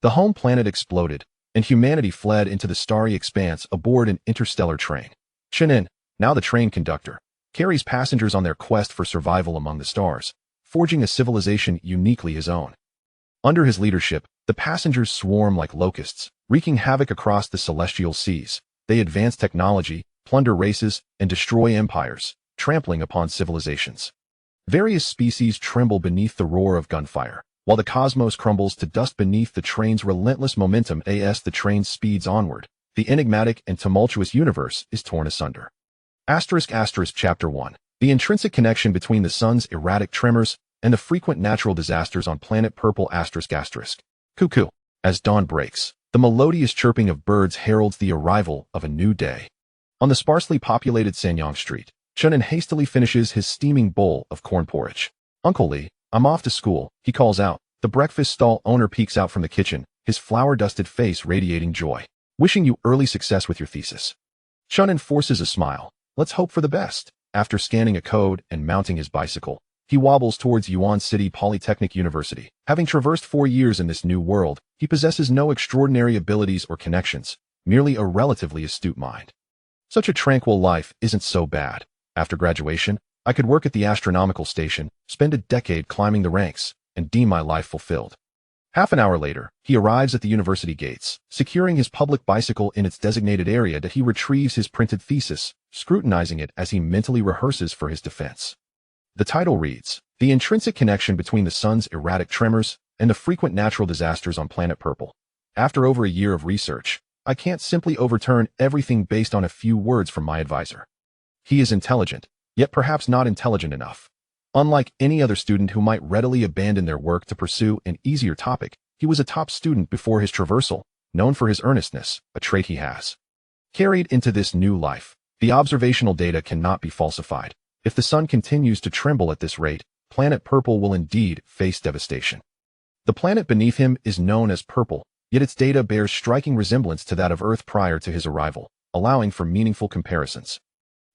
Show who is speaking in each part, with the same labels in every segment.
Speaker 1: The home planet exploded, and humanity fled into the starry expanse aboard an interstellar train. Chen An, now the train conductor, carries passengers on their quest for survival among the stars, forging a civilization uniquely his own. Under his leadership, the passengers swarm like locusts, wreaking havoc across the celestial seas. They advance technology, plunder races, and destroy empires, trampling upon civilizations. Various species tremble beneath the roar of gunfire, while the cosmos crumbles to dust beneath the train's relentless momentum as the train speeds onward. The enigmatic and tumultuous universe is torn asunder. Chapter 1. The intrinsic connection between the sun's erratic tremors and the frequent natural disasters on planet Purple. Cuckoo. As dawn breaks, the melodious chirping of birds heralds the arrival of a new day. On the sparsely populated Sanyang Street, Chen An hastily finishes his steaming bowl of corn porridge. "Uncle Lee, I'm off to school," he calls out. The breakfast stall owner peeks out from the kitchen, his flour-dusted face radiating joy. "Wishing you early success with your thesis." Chen An forces a smile. "Let's hope for the best." After scanning a code and mounting his bicycle, he wobbles towards Yuan City Polytechnic University. Having traversed 4 years in this new world, he possesses no extraordinary abilities or connections, merely a relatively astute mind. Such a tranquil life isn't so bad. After graduation, I could work at the astronomical station, spend a decade climbing the ranks, and deem my life fulfilled. Half an hour later, he arrives at the university gates, securing his public bicycle in its designated area that he retrieves his printed thesis, scrutinizing it as he mentally rehearses for his defense. The title reads, "The Intrinsic Connection Between the Sun's Erratic Tremors and the Frequent Natural Disasters on Planet Purple." After over a year of research, I can't simply overturn everything based on a few words from my advisor. He is intelligent, yet perhaps not intelligent enough. Unlike any other student who might readily abandon their work to pursue an easier topic, he was a top student before his traversal, known for his earnestness, a trait he has carried into this new life. The observational data cannot be falsified. If the sun continues to tremble at this rate, planet Purple will indeed face devastation. The planet beneath him is known as Purple, yet its data bears striking resemblance to that of Earth prior to his arrival, allowing for meaningful comparisons.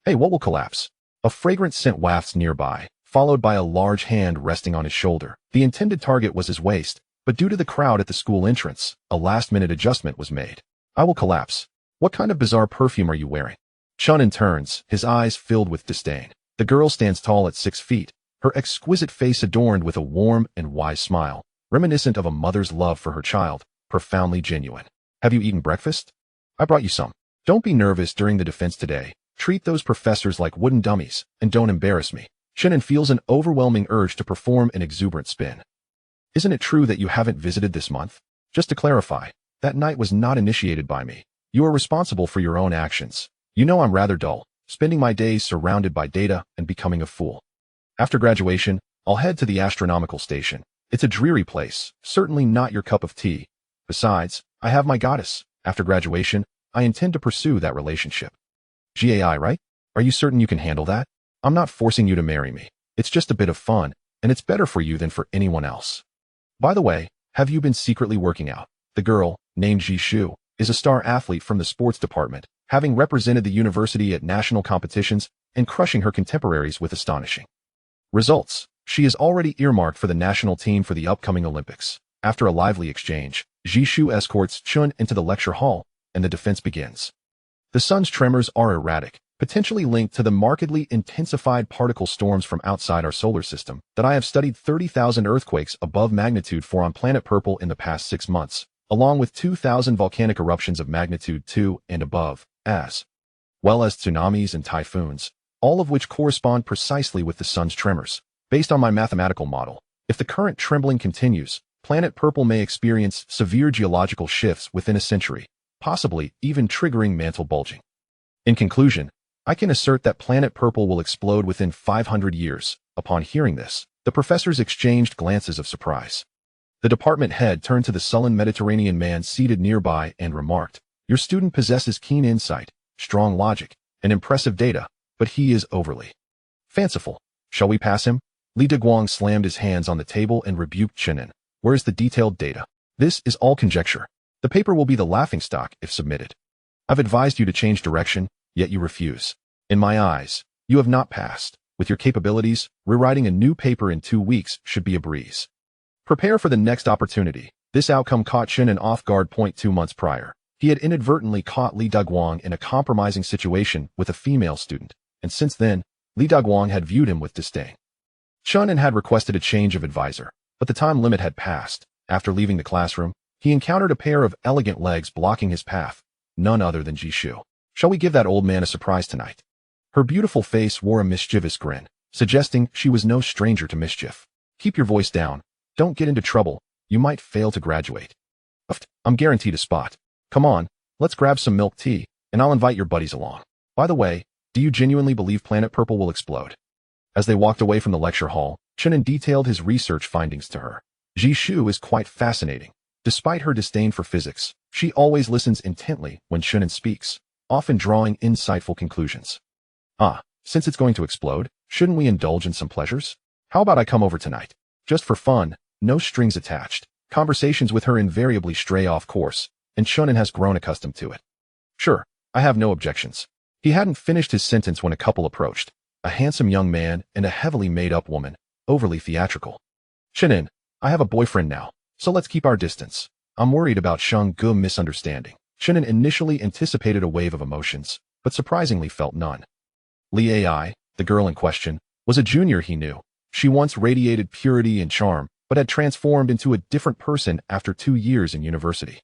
Speaker 1: "Hey, what will collapse?" A fragrant scent wafts nearby, followed by a large hand resting on his shoulder. The intended target was his waist, but due to the crowd at the school entrance, a last-minute adjustment was made. "I will collapse. What kind of bizarre perfume are you wearing?" Chen An turns, his eyes filled with disdain. The girl stands tall at 6 feet, her exquisite face adorned with a warm and wise smile, reminiscent of a mother's love for her child, profoundly genuine. "Have you eaten breakfast? I brought you some. Don't be nervous during the defense today. Treat those professors like wooden dummies, and don't embarrass me." Chen An feels an overwhelming urge to perform an exuberant spin. "Isn't it true that you haven't visited this month? Just to clarify, that night was not initiated by me. You are responsible for your own actions. You know I'm rather dull, spending my days surrounded by data and becoming a fool. After graduation, I'll head to the astronomical station. It's a dreary place, certainly not your cup of tea. Besides, I have my goddess. After graduation, I intend to pursue that relationship." "GAI, right? Are you certain you can handle that? I'm not forcing you to marry me. It's just a bit of fun, and it's better for you than for anyone else. By the way, have you been secretly working out?" The girl, named Jishu, is a star athlete from the sports department, having represented the university at national competitions and crushing her contemporaries with astonishing results. She is already earmarked for the national team for the upcoming Olympics. After a lively exchange, Jishu escorts Chun into the lecture hall, and the defense begins. The sun's tremors are erratic, potentially linked to the markedly intensified particle storms from outside our solar system that I have studied 30,000 earthquakes above magnitude 4 on planet Purple in the past 6 months, along with 2,000 volcanic eruptions of magnitude 2 and above, as well as tsunamis and typhoons, all of which correspond precisely with the sun's tremors. Based on my mathematical model, if the current trembling continues, planet Purple may experience severe geological shifts within a century, possibly even triggering mantle bulging. In conclusion, I can assert that planet Purple will explode within 500 years. Upon hearing this, the professors exchanged glances of surprise. The department head turned to the sullen Mediterranean man seated nearby and remarked, "Your student possesses keen insight, strong logic, and impressive data, but he is overly fanciful. Shall we pass him?" Li Deguang slammed his hands on the table and rebuked Chen An. "Where's the detailed data? This is all conjecture. The paper will be the laughingstock if submitted. I've advised you to change direction, yet you refuse. In my eyes, you have not passed. With your capabilities, rewriting a new paper in 2 weeks should be a breeze. Prepare for the next opportunity. This outcome caught Chen An off guard. 2 months prior, he had inadvertently caught Li Daguang in a compromising situation with a female student, and since then, Li Daguang had viewed him with disdain. Chen An had requested a change of advisor, but the time limit had passed. After leaving the classroom, he encountered a pair of elegant legs blocking his path, none other than Jishu. Shall we give that old man a surprise tonight? Her beautiful face wore a mischievous grin, suggesting she was no stranger to mischief. Keep your voice down. Don't get into trouble. You might fail to graduate. I'm guaranteed a spot. Come on, let's grab some milk tea, and I'll invite your buddies along. By the way, do you genuinely believe Planet Purple will explode? As they walked away from the lecture hall, Chen An detailed his research findings to her. Jishu is quite fascinating. Despite her disdain for physics, she always listens intently when Chen An speaks, often drawing insightful conclusions. Since it's going to explode, shouldn't we indulge in some pleasures? How about I come over tonight? Just for fun, no strings attached. Conversations with her invariably stray off course, and Chen An has grown accustomed to it. Sure, I have no objections. He hadn't finished his sentence when a couple approached, a handsome young man and a heavily made-up woman, overly theatrical. Chen An, I have a boyfriend now, so let's keep our distance. I'm worried about Sheng Ge misunderstanding. Chen An initially anticipated a wave of emotions, but surprisingly felt none. Li Ai, the girl in question, was a junior he knew. She once radiated purity and charm, but had transformed into a different person after 2 years in university.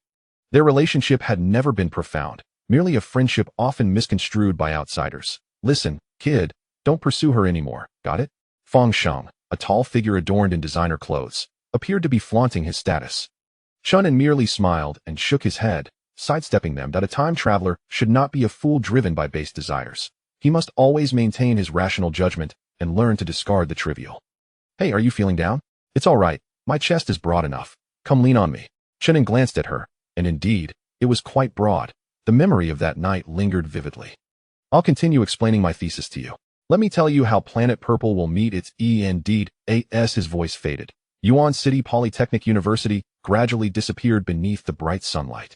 Speaker 1: Their relationship had never been profound, merely a friendship often misconstrued by outsiders. Listen, kid, don't pursue her anymore, got it? Fang Sheng, a tall figure adorned in designer clothes, appeared to be flaunting his status. Chen An merely smiled and shook his head, sidestepping them that a time traveler should not be a fool driven by base desires. He must always maintain his rational judgment and learn to discard the trivial. Hey, are you feeling down? It's all right, my chest is broad enough. Come lean on me. Chen An glanced at her, and indeed, it was quite broad. The memory of that night lingered vividly. I'll continue explaining my thesis to you. Let me tell you how Planet Purple will meet its end. His voice faded. Yuan City Polytechnic University gradually disappeared beneath the bright sunlight.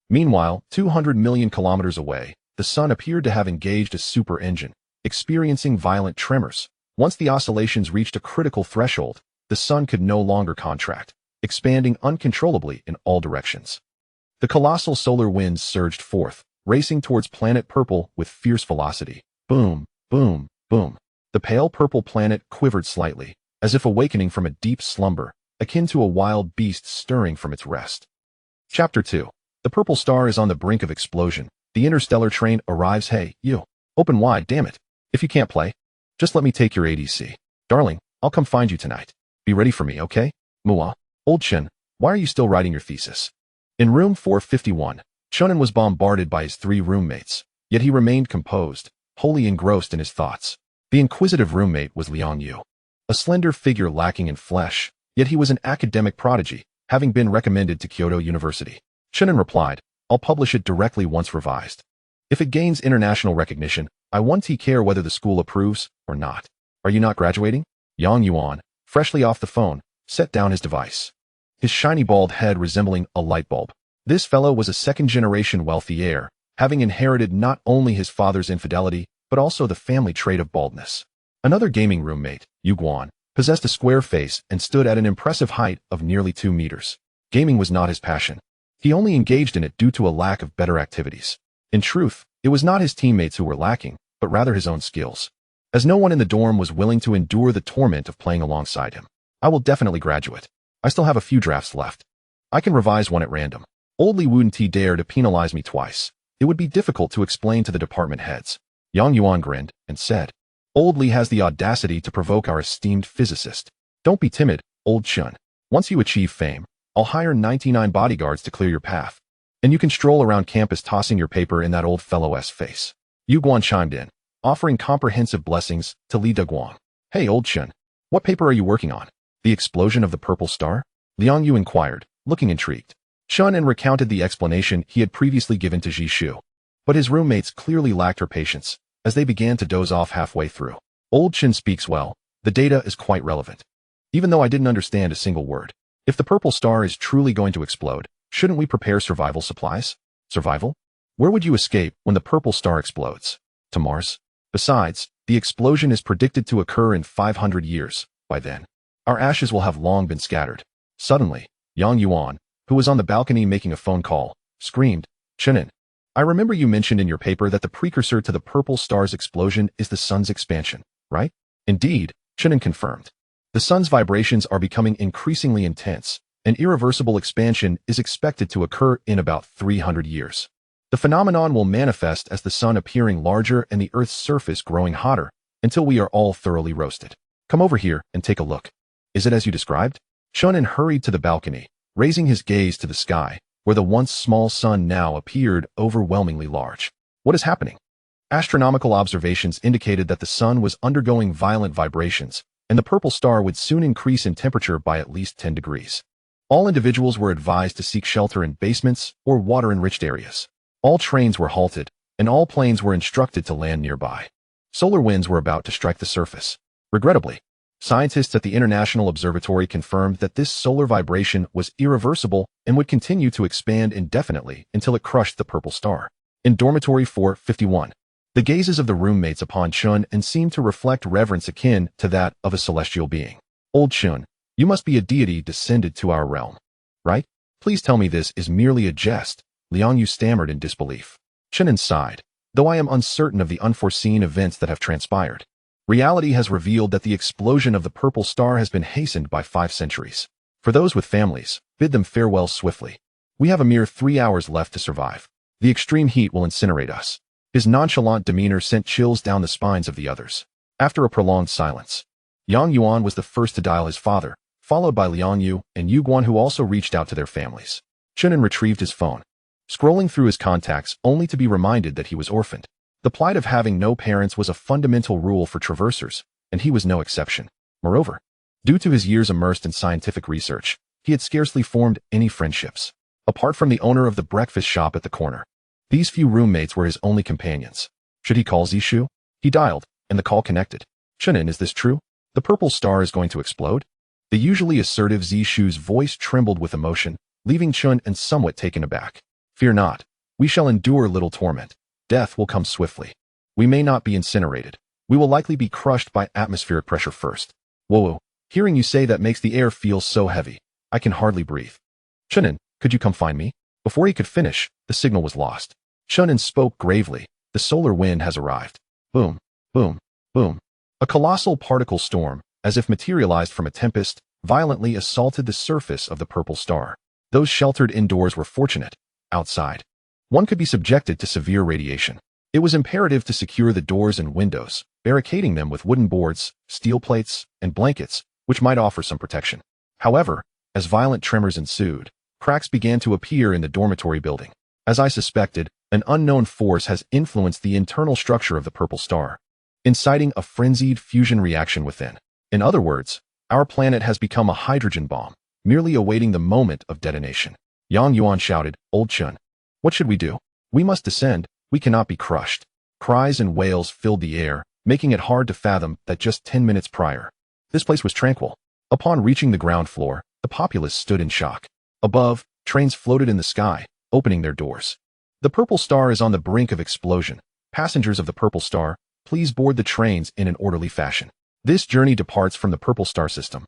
Speaker 1: Meanwhile, 200 million kilometers away, the sun appeared to have engaged a super engine, experiencing violent tremors. Once the oscillations reached a critical threshold, the sun could no longer contract, expanding uncontrollably in all directions. The colossal solar winds surged forth, racing towards Planet Purple with fierce velocity. Boom, boom, boom. The pale purple planet quivered slightly, as if awakening from a deep slumber, akin to a wild beast stirring from its rest. Chapter 2. The purple star is on the brink of explosion. The interstellar train arrives. Hey, you. Open wide, damn it. If you can't play, just let me take your ADC. Darling, I'll come find you tonight. Be ready for me, okay? Mua. Old Chen, why are you still writing your thesis? In room 451, Chen An was bombarded by his 3 roommates, yet he remained composed, wholly engrossed in his thoughts. The inquisitive roommate was Liang Yu, a slender figure lacking in flesh, yet he was an academic prodigy, having been recommended to Kyoto University. Chen An replied, I'll publish it directly once revised. If it gains international recognition, I won't care whether the school approves or not. Are you not graduating? Yang Yuan, freshly off the phone, set down his device, his shiny bald head resembling a light bulb. This fellow was a second-generation wealthy heir, having inherited not only his father's infidelity, but also the family trait of baldness. Another gaming roommate, Yu Guan, possessed a square face and stood at an impressive height of nearly 2 meters. Gaming was not his passion. He only engaged in it due to a lack of better activities. In truth, it was not his teammates who were lacking, but rather his own skills. As no one in the dorm was willing to endure the torment of playing alongside him. I will definitely graduate. I still have a few drafts left. I can revise one at random. Old Li wouldn't dare to penalize me twice. It would be difficult to explain to the department heads. Yang Yuan grinned and said, Old Li has the audacity to provoke our esteemed physicist. Don't be timid, old Chen. Once you achieve fame, I'll hire 99 bodyguards to clear your path. And you can stroll around campus tossing your paper in that old fellow's face. Yu Guan chimed in, offering comprehensive blessings to Li Daguang. Hey, old Chen, what paper are you working on? The explosion of the purple star? Liang Yu inquired, looking intrigued. Chen An recounted the explanation he had previously given to Jishu. But his roommates clearly lacked her patience, as they began to doze off halfway through. Old Chen speaks well. The data is quite relevant. Even though I didn't understand a single word. If the purple star is truly going to explode, shouldn't we prepare survival supplies? Survival? Where would you escape when the purple star explodes? To Mars? Besides, the explosion is predicted to occur in 500 years. By then, our ashes will have long been scattered. Suddenly, Yang Yuan, who was on the balcony making a phone call, screamed, "Chen An, I remember you mentioned in your paper that the precursor to the purple star's explosion is the sun's expansion, right?" "Indeed," Chen An confirmed. "The sun's vibrations are becoming increasingly intense. An irreversible expansion is expected to occur in about 300 years. The phenomenon will manifest as the sun appearing larger and the Earth's surface growing hotter until we are all thoroughly roasted. Come over here and take a look. Is it as you described?" Chen An hurried to the balcony, raising his gaze to the sky, where the once small sun now appeared overwhelmingly large. "What is happening?" Astronomical observations indicated that the sun was undergoing violent vibrations, and the purple star would soon increase in temperature by at least 10 degrees. All individuals were advised to seek shelter in basements or water-enriched areas. All trains were halted, and all planes were instructed to land nearby. Solar winds were about to strike the surface. Regrettably, scientists at the International Observatory confirmed that this solar vibration was irreversible and would continue to expand indefinitely until it crushed the purple star. In dormitory 451, the gazes of the roommates upon Chen An seemed to reflect reverence akin to that of a celestial being. "Old Chen, you must be a deity descended to our realm, right? Please tell me this is merely a jest," Liang Yu stammered in disbelief. Chen An sighed, "Though I am uncertain of the unforeseen events that have transpired. Reality has revealed that the explosion of the purple star has been hastened by 5 centuries. For those with families, bid them farewell swiftly. We have a mere 3 hours left to survive. The extreme heat will incinerate us." His nonchalant demeanor sent chills down the spines of the others. After a prolonged silence, Yang Yuan was the first to dial his father, followed by Liang Yu and Yu Guan, who also reached out to their families. Chen An retrieved his phone, scrolling through his contacts only to be reminded that he was orphaned. The plight of having no parents was a fundamental rule for traversers, and he was no exception. Moreover, due to his years immersed in scientific research, he had scarcely formed any friendships. Apart from the owner of the breakfast shop at the corner, these few roommates were his only companions. Should he call Zishu? He dialed, and the call connected. "Chen An, is this true? The purple star is going to explode?" The usually assertive Zishu's voice trembled with emotion, leaving Chen An somewhat taken aback. "Fear not. We shall endure little torment. Death will come swiftly. We may not be incinerated. We will likely be crushed by atmospheric pressure first. Whoa, hearing you say that makes the air feel so heavy. I can hardly breathe. Chen An, could you come find me?" Before he could finish, the signal was lost. Chen An spoke gravely. "The solar wind has arrived." Boom, boom, boom. A colossal particle storm, as if materialized from a tempest, violently assaulted the surface of the purple star. Those sheltered indoors were fortunate. Outside, one could be subjected to severe radiation. It was imperative to secure the doors and windows, barricading them with wooden boards, steel plates, and blankets, which might offer some protection. However, as violent tremors ensued, cracks began to appear in the dormitory building. As I suspected, an unknown force has influenced the internal structure of the purple star, inciting a frenzied fusion reaction within. In other words, our planet has become a hydrogen bomb, merely awaiting the moment of detonation. Yang Yuan shouted, "Old Chen, what should we do? We must descend. We cannot be crushed." Cries and wails filled the air, making it hard to fathom that just 10 minutes prior, this place was tranquil. Upon reaching the ground floor, the populace stood in shock. Above, trains floated in the sky, opening their doors. "The purple star is on the brink of explosion. Passengers of the purple star, please board the trains in an orderly fashion. This journey departs from the purple star system,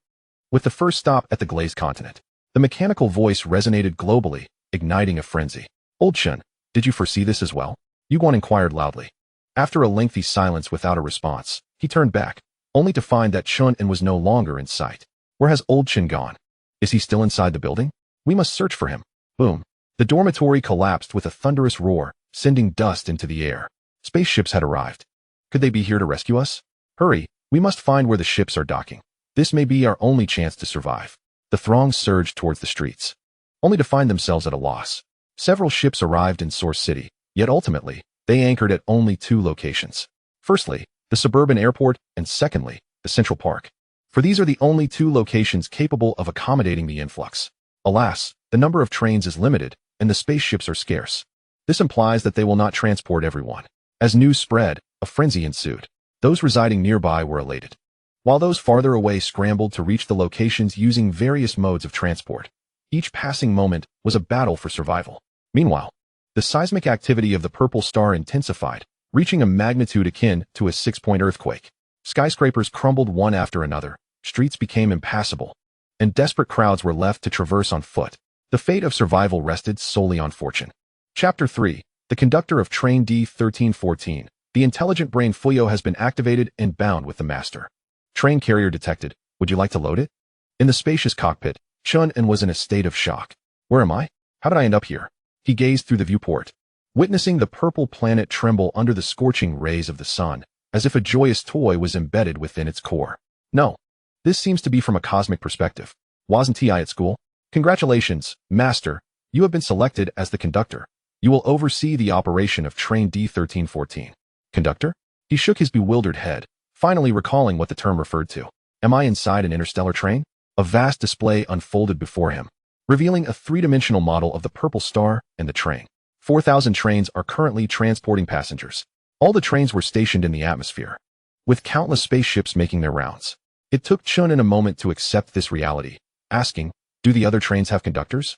Speaker 1: with the first stop at the glazed continent." The mechanical voice resonated globally, igniting a frenzy. "Old Chen, did you foresee this as well?" Yu Guan inquired loudly. After a lengthy silence without a response, he turned back, only to find that Chen An was no longer in sight. "Where has Old Chen gone? Is he still inside the building? We must search for him." Boom. The dormitory collapsed with a thunderous roar, sending dust into the air. Spaceships had arrived. Could they be here to rescue us? "Hurry, we must find where the ships are docking. This may be our only chance to survive." The throng surged towards the streets, only to find themselves at a loss. Several ships arrived in Source City, yet ultimately, they anchored at only 2 locations. Firstly, the suburban airport, and secondly, the Central Park. For these are the only 2 locations capable of accommodating the influx. Alas, the number of trains is limited, and the spaceships are scarce. This implies that they will not transport everyone. As news spread, a frenzy ensued. Those residing nearby were elated, while those farther away scrambled to reach the locations using various modes of transport. Each passing moment was a battle for survival. Meanwhile, the seismic activity of the purple star intensified, reaching a magnitude akin to a 6-point earthquake. Skyscrapers crumbled one after another, streets became impassable, and desperate crowds were left to traverse on foot. The The fate of survival rested solely on fortune. Chapter 3. The conductor of train D-1314. The intelligent brain Fuyao has been activated and bound with the master. Train carrier detected. Would you like to load it? In the spacious cockpit, Chen An was in a state of shock. Where am I? How did I end up here? He gazed through the viewport, witnessing the purple planet tremble under the scorching rays of the sun, as if a joyous toy was embedded within its core. No. This seems to be from a cosmic perspective. Wasn't I at school? Congratulations, Master. You have been selected as the conductor. You will oversee the operation of train D-1314. Conductor? He shook his bewildered head, finally recalling what the term referred to. Am I inside an interstellar train? A vast display unfolded before him, revealing a three-dimensional model of the purple star and the train. 4,000 trains are currently transporting passengers. All the trains were stationed in the atmosphere, with countless spaceships making their rounds. It took Chen An a moment to accept this reality, asking, do the other trains have conductors?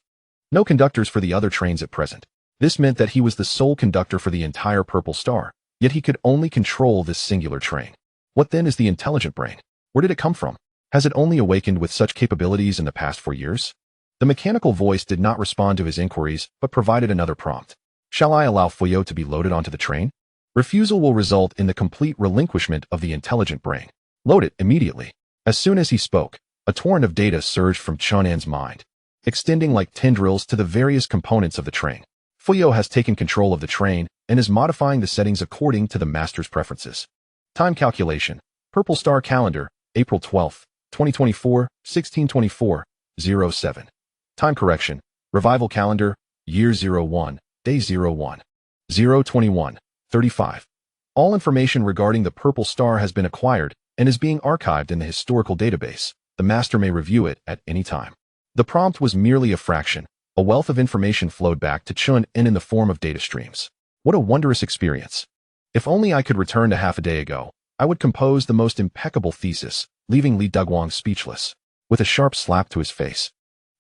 Speaker 1: No conductors for the other trains at present. This meant that he was the sole conductor for the entire purple star, yet he could only control this singular train. What then is the intelligent brain? Where did it come from? Has it only awakened with such capabilities in the past 4 years? The mechanical voice did not respond to his inquiries, but provided another prompt. Shall I allow Fuyao to be loaded onto the train? Refusal will result in the complete relinquishment of the intelligent brain. Load it immediately. As soon as he spoke, a torrent of data surged from Chen An's mind, extending like tendrils to the various components of the train. Fuyao has taken control of the train and is modifying the settings according to the master's preferences. Time calculation. Purple Star Calendar, April 12, 2024, 1624, 07. Time correction. Revival Calendar, Year 01, Day 01, 021, 35. All information regarding the purple star has been acquired and is being archived in the historical database. The master may review it at any time. The prompt was merely a fraction. A wealth of information flowed back to Chen An in the form of data streams. What a wondrous experience. If only I could return to half a day ago, I would compose the most impeccable thesis, leaving Li Duguang speechless. With a sharp slap to his face,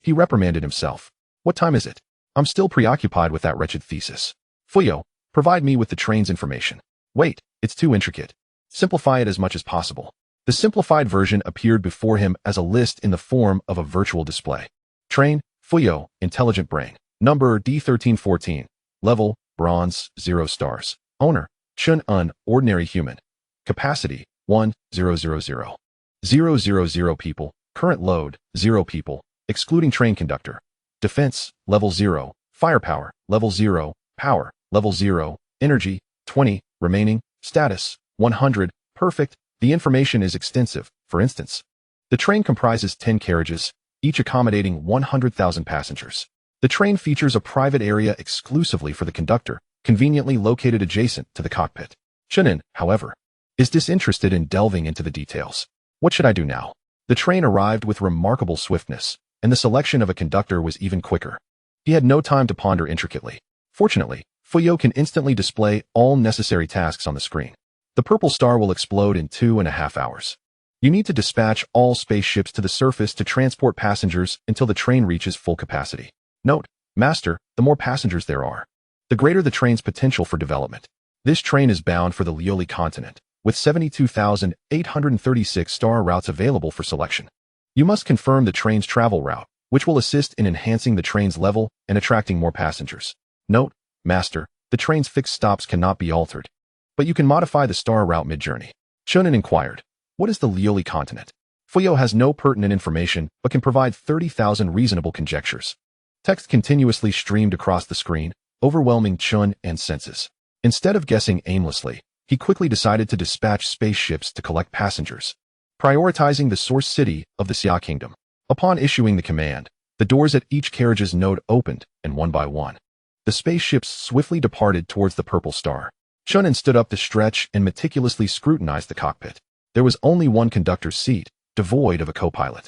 Speaker 1: he reprimanded himself. What time is it? I'm still preoccupied with that wretched thesis. Fuyao, provide me with the train's information. Wait, it's too intricate. Simplify it as much as possible. The simplified version appeared before him as a list in the form of a virtual display. Train, Fuyao, Intelligent Brain. Number D-1314. Level, Bronze, 0 stars. Owner, Chen An, Ordinary Human. Capacity, 1,000. 000 people. Current load, 0 people, excluding train conductor. Defense, level 0. Firepower, level 0. Power, level 0. Energy, 20. Remaining, status, 100. Perfect. The information is extensive. For instance, the train comprises 10 carriages, each accommodating 100,000 passengers. The train features a private area exclusively for the conductor, conveniently located adjacent to the cockpit. Chen An, however, is disinterested in delving into the details. What should I do now? The train arrived with remarkable swiftness, and the selection of a conductor was even quicker. He had no time to ponder intricately. Fortunately, Fuyao can instantly display all necessary tasks on the screen. The purple star will explode in 2.5 hours. You need to dispatch all spaceships to the surface to transport passengers until the train reaches full capacity. Note, Master, the more passengers there are, the greater the train's potential for development. This train is bound for the Lioli continent, with 72,836 star routes available for selection. You must confirm the train's travel route, which will assist in enhancing the train's level and attracting more passengers. Note, Master, the train's fixed stops cannot be altered, but you can modify the star route mid-journey. Chen An inquired, what is the Lioli continent? Fuyao has no pertinent information, but can provide 30,000 reasonable conjectures. Text continuously streamed across the screen, overwhelming Chen An's senses. Instead of guessing aimlessly, he quickly decided to dispatch spaceships to collect passengers, prioritizing the source city of the Xia Kingdom. Upon issuing the command, the doors at each carriage's node opened, and one by one, the spaceships swiftly departed towards the purple star. Chen An stood up to stretch and meticulously scrutinized the cockpit. There was only one conductor's seat, devoid of a co-pilot.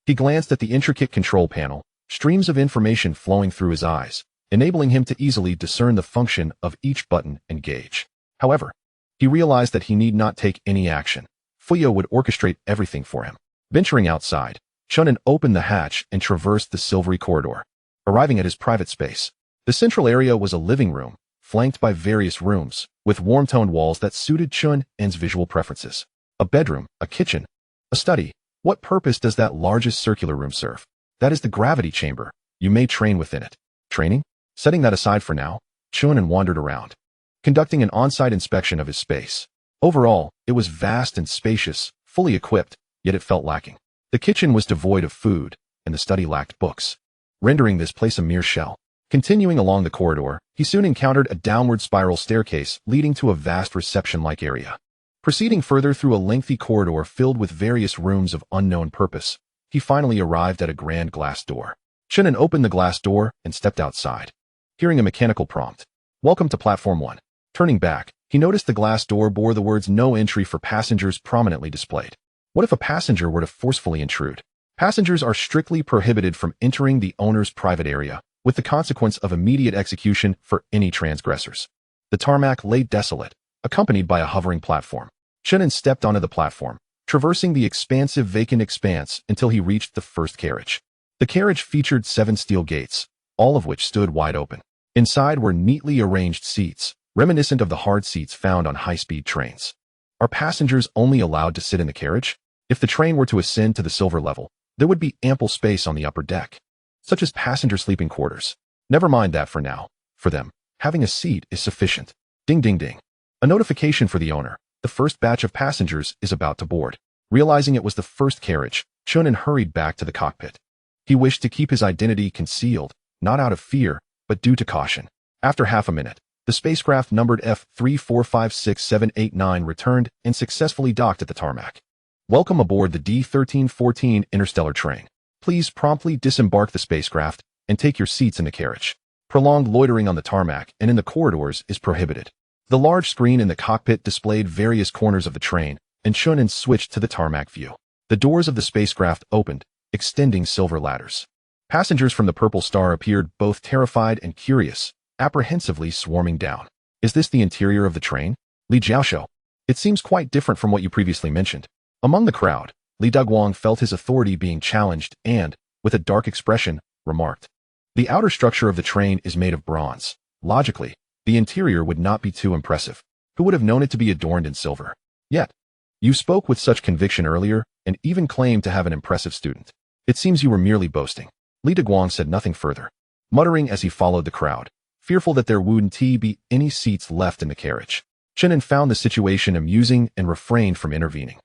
Speaker 1: He glanced at the intricate control panel, streams of information flowing through his eyes, enabling him to easily discern the function of each button and gauge. However, he realized that he need not take any action. Fuyao would orchestrate everything for him. Venturing outside, Chen An opened the hatch and traversed the silvery corridor. Arriving at his private space, the central area was a living room, flanked by various rooms, with warm-toned walls that suited Chen An's visual preferences. A bedroom, a kitchen, a study. What purpose does that largest circular room serve? That is the gravity chamber. You may train within it. Training? Setting that aside for now, Chen An wandered around, conducting an on-site inspection of his space. Overall, it was vast and spacious, fully equipped, yet it felt lacking. The kitchen was devoid of food, and the study lacked books, rendering this place a mere shell. Continuing along the corridor, he soon encountered a downward spiral staircase leading to a vast reception-like area. Proceeding further through a lengthy corridor filled with various rooms of unknown purpose, he finally arrived at a grand glass door. Chen An opened the glass door and stepped outside, hearing a mechanical prompt. "Welcome to Platform 1. Turning back, he noticed the glass door bore the words "No entry for passengers" prominently displayed. What if a passenger were to forcefully intrude? Passengers are strictly prohibited from entering the owner's private area, with the consequence of immediate execution for any transgressors. The tarmac lay desolate, accompanied by a hovering platform. Chen An stepped onto the platform, traversing the expansive vacant expanse until he reached the first carriage. The carriage featured 7 steel gates, all of which stood wide open. Inside were neatly arranged seats, reminiscent of the hard seats found on high-speed trains. Are passengers only allowed to sit in the carriage? If the train were to ascend to the silver level, there would be ample space on the upper deck, such as passenger sleeping quarters. Never mind that for now. For them, having a seat is sufficient. Ding ding ding. A notification for the owner. The first batch of passengers is about to board. Realizing it was the first carriage, Chen An hurried back to the cockpit. He wished to keep his identity concealed, not out of fear, but due to caution. After half a minute, the spacecraft numbered F3456789 returned and successfully docked at the tarmac. Welcome aboard the D1314 Interstellar train. Please promptly disembark the spacecraft and take your seats in the carriage. Prolonged loitering on the tarmac and in the corridors is prohibited. The large screen in the cockpit displayed various corners of the train, and Chen An switched to the tarmac view. The doors of the spacecraft opened, extending silver ladders. Passengers from the Purple Star appeared both terrified and curious, apprehensively swarming down. Is this the interior of the train? Li Jiaoshou. It seems quite different from what you previously mentioned. Among the crowd, Li Daguang felt his authority being challenged and, with a dark expression, remarked, "The outer structure of the train is made of bronze. Logically, the interior would not be too impressive. Who would have known it to be adorned in silver? Yet, you spoke with such conviction earlier and even claimed to have an impressive student. It seems you were merely boasting." Li Daguang said nothing further, muttering as he followed the crowd, fearful that there wouldn't be any seats left in the carriage. Chen An found the situation amusing and refrained from intervening.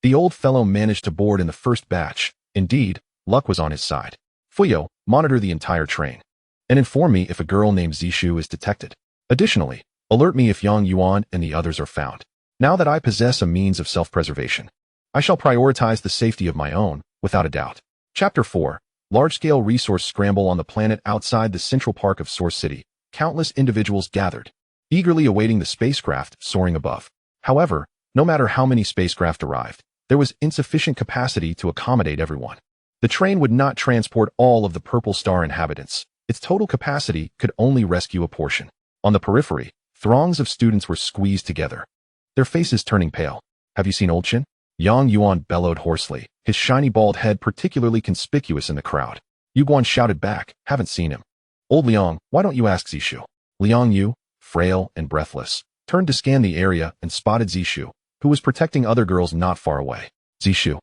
Speaker 1: The old fellow managed to board in the first batch. Indeed, luck was on his side. Fuyao, monitor the entire train, and inform me if a girl named Zishu is detected. Additionally, alert me if Yang Yuan and the others are found. Now that I possess a means of self-preservation, I shall prioritize the safety of my own, without a doubt. Chapter 4. Large-scale resource scramble on the planet outside the central park of Source City. Countless individuals gathered, eagerly awaiting the spacecraft soaring above. However, no matter how many spacecraft arrived, there was insufficient capacity to accommodate everyone. The train would not transport all of the Purple Star inhabitants. Its total capacity could only rescue a portion. On the periphery, throngs of students were squeezed together, their faces turning pale. "Have you seen Old Chen?" Yang Yuan bellowed hoarsely, his shiny bald head particularly conspicuous in the crowd. Yu Guan shouted back, "Haven't seen him." "Old Liang, why don't you ask Zishu?" Liang Yu, frail and breathless, turned to scan the area and spotted Zishu, who was protecting other girls not far away. "Zishu,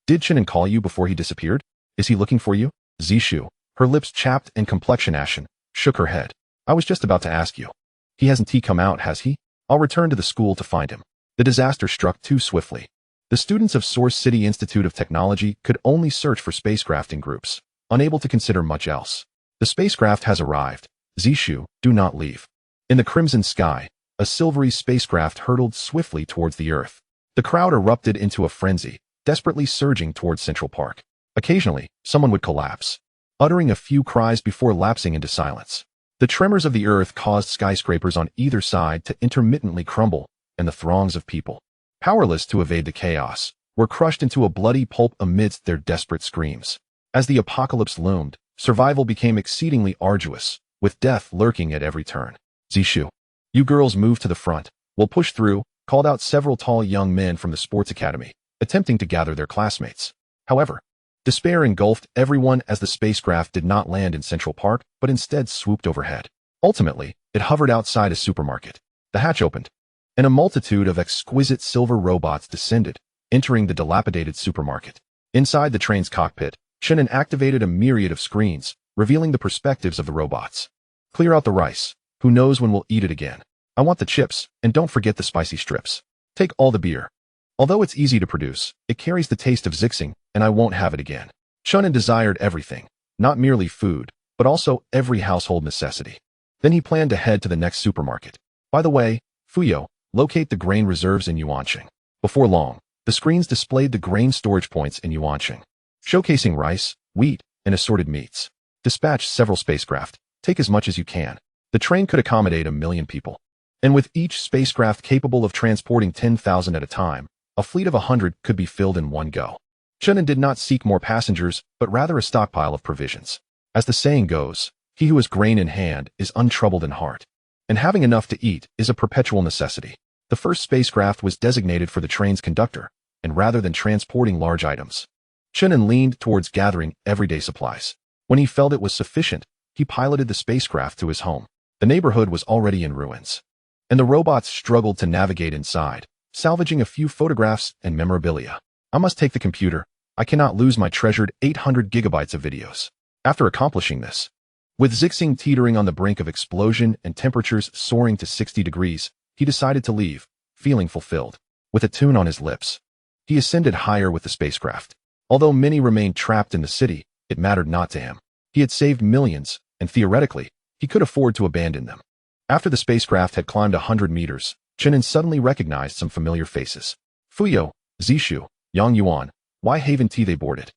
Speaker 1: did Chen An call you before he disappeared? Is he looking for you?" Zishu, her lips chapped and complexion ashen, shook her head. "I was just about to ask you. He hasn't come out, has he? I'll return to the school to find him." The disaster struck too swiftly. The students of Source City Institute of Technology could only search for spacecraft in groups, unable to consider much else. "The spacecraft has arrived. Zishu, do not leave." In the crimson sky, a silvery spacecraft hurtled swiftly towards the Earth. The crowd erupted into a frenzy, desperately surging towards Central Park. Occasionally, someone would collapse, uttering a few cries before lapsing into silence. The tremors of the Earth caused skyscrapers on either side to intermittently crumble, and the throngs of people, powerless to evade the chaos, were crushed into a bloody pulp amidst their desperate screams. As the apocalypse loomed, survival became exceedingly arduous, with death lurking at every turn. "Zishu, you girls move to the front. We'll push through," called out several tall young men from the sports academy, attempting to gather their classmates. However, despair engulfed everyone as the spacecraft did not land in Central Park, but instead swooped overhead. Ultimately, it hovered outside a supermarket. The hatch opened, and a multitude of exquisite silver robots descended, entering the dilapidated supermarket. Inside the train's cockpit, Chen An activated a myriad of screens, revealing the perspectives of the robots. Clear out the rice. Who knows when we'll eat it again? I want the chips, and don't forget the spicy strips. Take all the beer. Although it's easy to produce, it carries the taste of Zixing, and I won't have it again. Chen An desired everything, not merely food, but also every household necessity. Then he planned to head to the next supermarket. By the way, Fuyao, locate the grain reserves in Yuanqing. Before long, the screens displayed the grain storage points in Yuanqing, showcasing rice, wheat, and assorted meats. Dispatch several spacecraft. Take as much as you can. The train could accommodate 1 million people. And with each spacecraft capable of transporting 10,000 at a time, a fleet of 100 could be filled in one go. Chen An did not seek more passengers, but rather a stockpile of provisions. As the saying goes, he who has grain in hand is untroubled in heart. And having enough to eat is a perpetual necessity. The first spacecraft was designated for the train's conductor, and rather than transporting large items, Chen An leaned towards gathering everyday supplies. When he felt it was sufficient, he piloted the spacecraft to his home. The neighborhood was already in ruins, and the robots struggled to navigate inside, salvaging a few photographs and memorabilia. I must take the computer. I cannot lose my treasured 800 gigabytes of videos. After accomplishing this, with Zixing teetering on the brink of explosion and temperatures soaring to 60 degrees, he decided to leave, feeling fulfilled. With a tune on his lips, he ascended higher with the spacecraft. Although many remained trapped in the city, it mattered not to him. He had saved millions, and theoretically, he could afford to abandon them. After the spacecraft had climbed 100 meters, Chen An suddenly recognized some familiar faces. Fuyao, Zishu, Yang Yuan. Why haven't they boarded?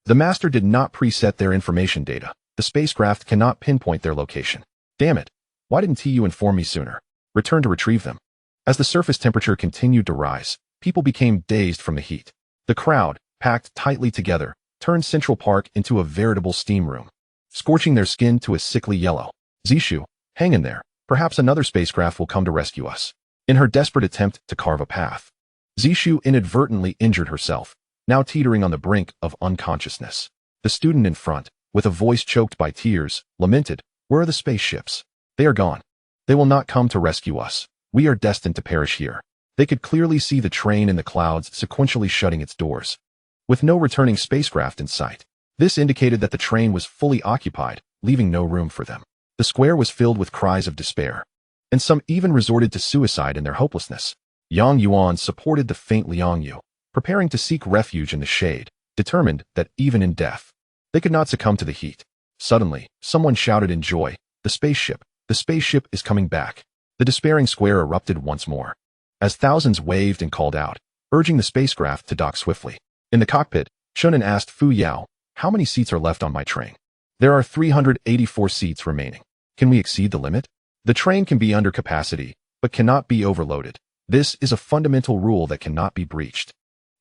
Speaker 1: The master did not preset their information data. The spacecraft cannot pinpoint their location. Damn it. Why didn't you inform me sooner? Return to retrieve them. As the surface temperature continued to rise, people became dazed from the heat. The crowd, packed tightly together, turned Central Park into a veritable steam room, scorching their skin to a sickly yellow. Zishu, hang in there. Perhaps another spacecraft will come to rescue us. In her desperate attempt to carve a path, Zishu inadvertently injured herself, now teetering on the brink of unconsciousness. The student in front, with a voice choked by tears, lamented, "Where are the spaceships? They are gone. They will not come to rescue us. We are destined to perish here." They could clearly see the train in the clouds sequentially shutting its doors, with no returning spacecraft in sight. This indicated that the train was fully occupied, leaving no room for them. The square was filled with cries of despair, and some even resorted to suicide in their hopelessness. Yang Yuan supported the faint Liang Yu, preparing to seek refuge in the shade, determined that even in death, they could not succumb to the heat. Suddenly, someone shouted in joy, the spaceship is coming back." The despairing square erupted once more, as thousands waved and called out, urging the spacecraft to dock swiftly. In the cockpit, Chen An asked Fuyao, "How many seats are left on my train?" "There are 384 seats remaining. Can we exceed the limit?" "The train can be under capacity, but cannot be overloaded. This is a fundamental rule that cannot be breached.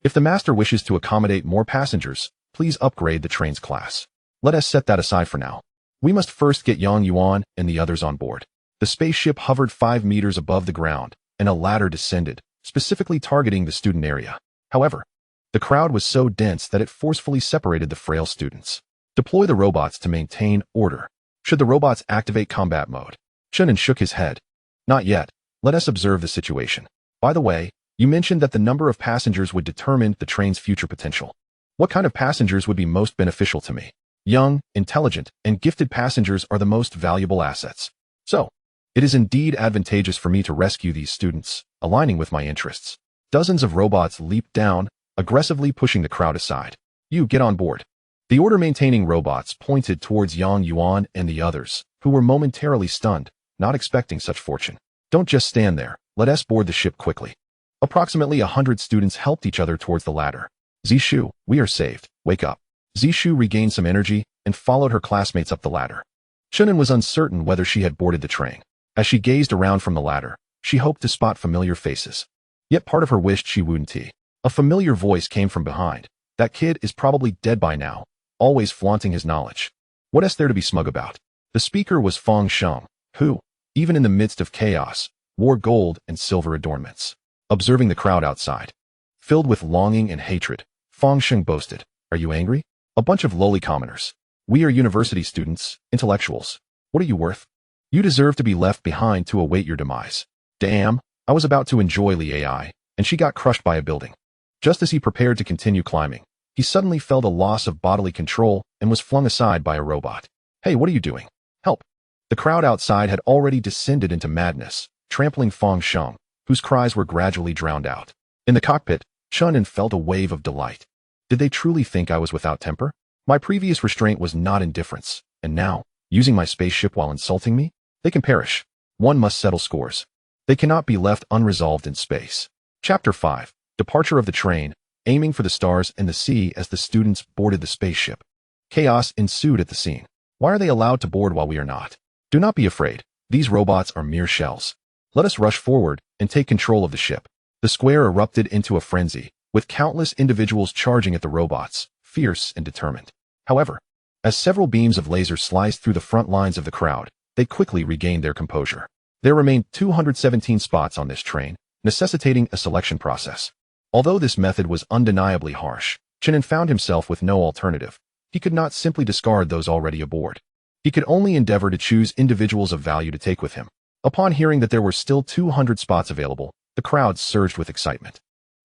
Speaker 1: If the master wishes to accommodate more passengers, please upgrade the train's class. Let us set that aside for now. We must first get Yang Yuan and the others on board." The spaceship hovered 5 meters above the ground, and a ladder descended, specifically targeting the student area. However, the crowd was so dense that it forcefully separated the frail students. "Deploy the robots to maintain order." "Should the robots activate combat mode?" Chen An shook his head. "Not yet. Let us observe the situation. By the way, you mentioned that the number of passengers would determine the train's future potential. What kind of passengers would be most beneficial to me?" "Young, intelligent, and gifted passengers are the most valuable assets. So, it is indeed advantageous for me to rescue these students, aligning with my interests." Dozens of robots leaped down, aggressively pushing the crowd aside. "You get on board." The order-maintaining robots pointed towards Yang Yuan and the others, who were momentarily stunned, not expecting such fortune. "Don't just stand there. Let us board the ship quickly." Approximately 100 students helped each other towards the ladder. "Zishu, we are saved. Wake up." Zishu regained some energy and followed her classmates up the ladder. Chen An was uncertain whether she had boarded the train. As she gazed around from the ladder, she hoped to spot familiar faces. Yet part of her wished she wouldn't. A familiar voice came from behind. "That kid is probably dead by now, always flaunting his knowledge. What is there to be smug about?" The speaker was Feng Sheng, who, even in the midst of chaos, wore gold and silver adornments. Observing the crowd outside, filled with longing and hatred, Feng Sheng boasted, "Are you angry? A bunch of lowly commoners. We are university students, intellectuals. What are you worth? You deserve to be left behind to await your demise." "Damn, I was about to enjoy Li AI, and she got crushed by a building." Just as he prepared to continue climbing, he suddenly felt a loss of bodily control and was flung aside by a robot. Hey, what are you doing? Help. The crowd outside had already descended into madness, trampling Feng Sheng, whose cries were gradually drowned out. In the cockpit, Chen An felt a wave of delight. Did they truly think I was without temper? My previous restraint was not indifference, and now, using my spaceship while insulting me? They can perish. One must settle scores. They cannot be left unresolved in space. Chapter 5. Departure of the train, aiming for the stars and the sea as the students boarded the spaceship. Chaos ensued at the scene. Why are they allowed to board while we are not? Do not be afraid. These robots are mere shells. Let us rush forward and take control of the ship. The square erupted into a frenzy, with countless individuals charging at the robots, fierce and determined. However, as several beams of laser sliced through the front lines of the crowd, they quickly regained their composure. There remained 217 spots on this train, necessitating a selection process. Although this method was undeniably harsh, Chen An found himself with no alternative. He could not simply discard those already aboard. He could only endeavor to choose individuals of value to take with him. Upon hearing that there were still 200 spots available, the crowd surged with excitement.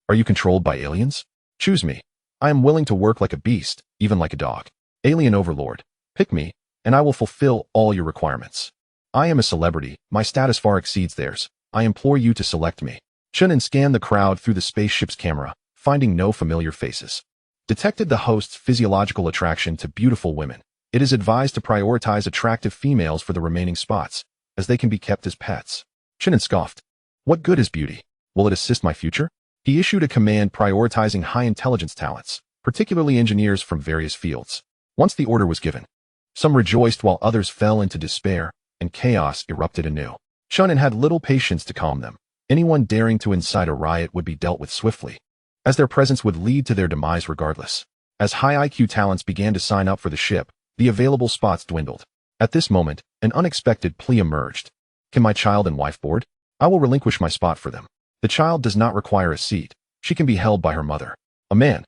Speaker 1: Are you controlled by aliens? Choose me. I am willing to work like a beast, even like a dog. Alien overlord, pick me, and I will fulfill all your requirements. I am a celebrity, my status far exceeds theirs. I implore you to select me. Chen An scanned the crowd through the spaceship's camera, finding no familiar faces. Detected the host's physiological attraction to beautiful women. It is advised to prioritize attractive females for the remaining spots, as they can be kept as pets. Chen An scoffed. What good is beauty? Will it assist my future? He issued a command prioritizing high-intelligence talents, particularly engineers from various fields. Once the order was given, some rejoiced while others fell into despair, and chaos erupted anew. Chen An had little patience to calm them. Anyone daring to incite a riot would be dealt with swiftly, as their presence would lead to their demise regardless. As high IQ talents began to sign up for the ship, the available spots dwindled. At this moment, an unexpected plea emerged. Can my child and wife board? I will relinquish my spot for them. The child does not require a seat. She can be held by her mother. A man,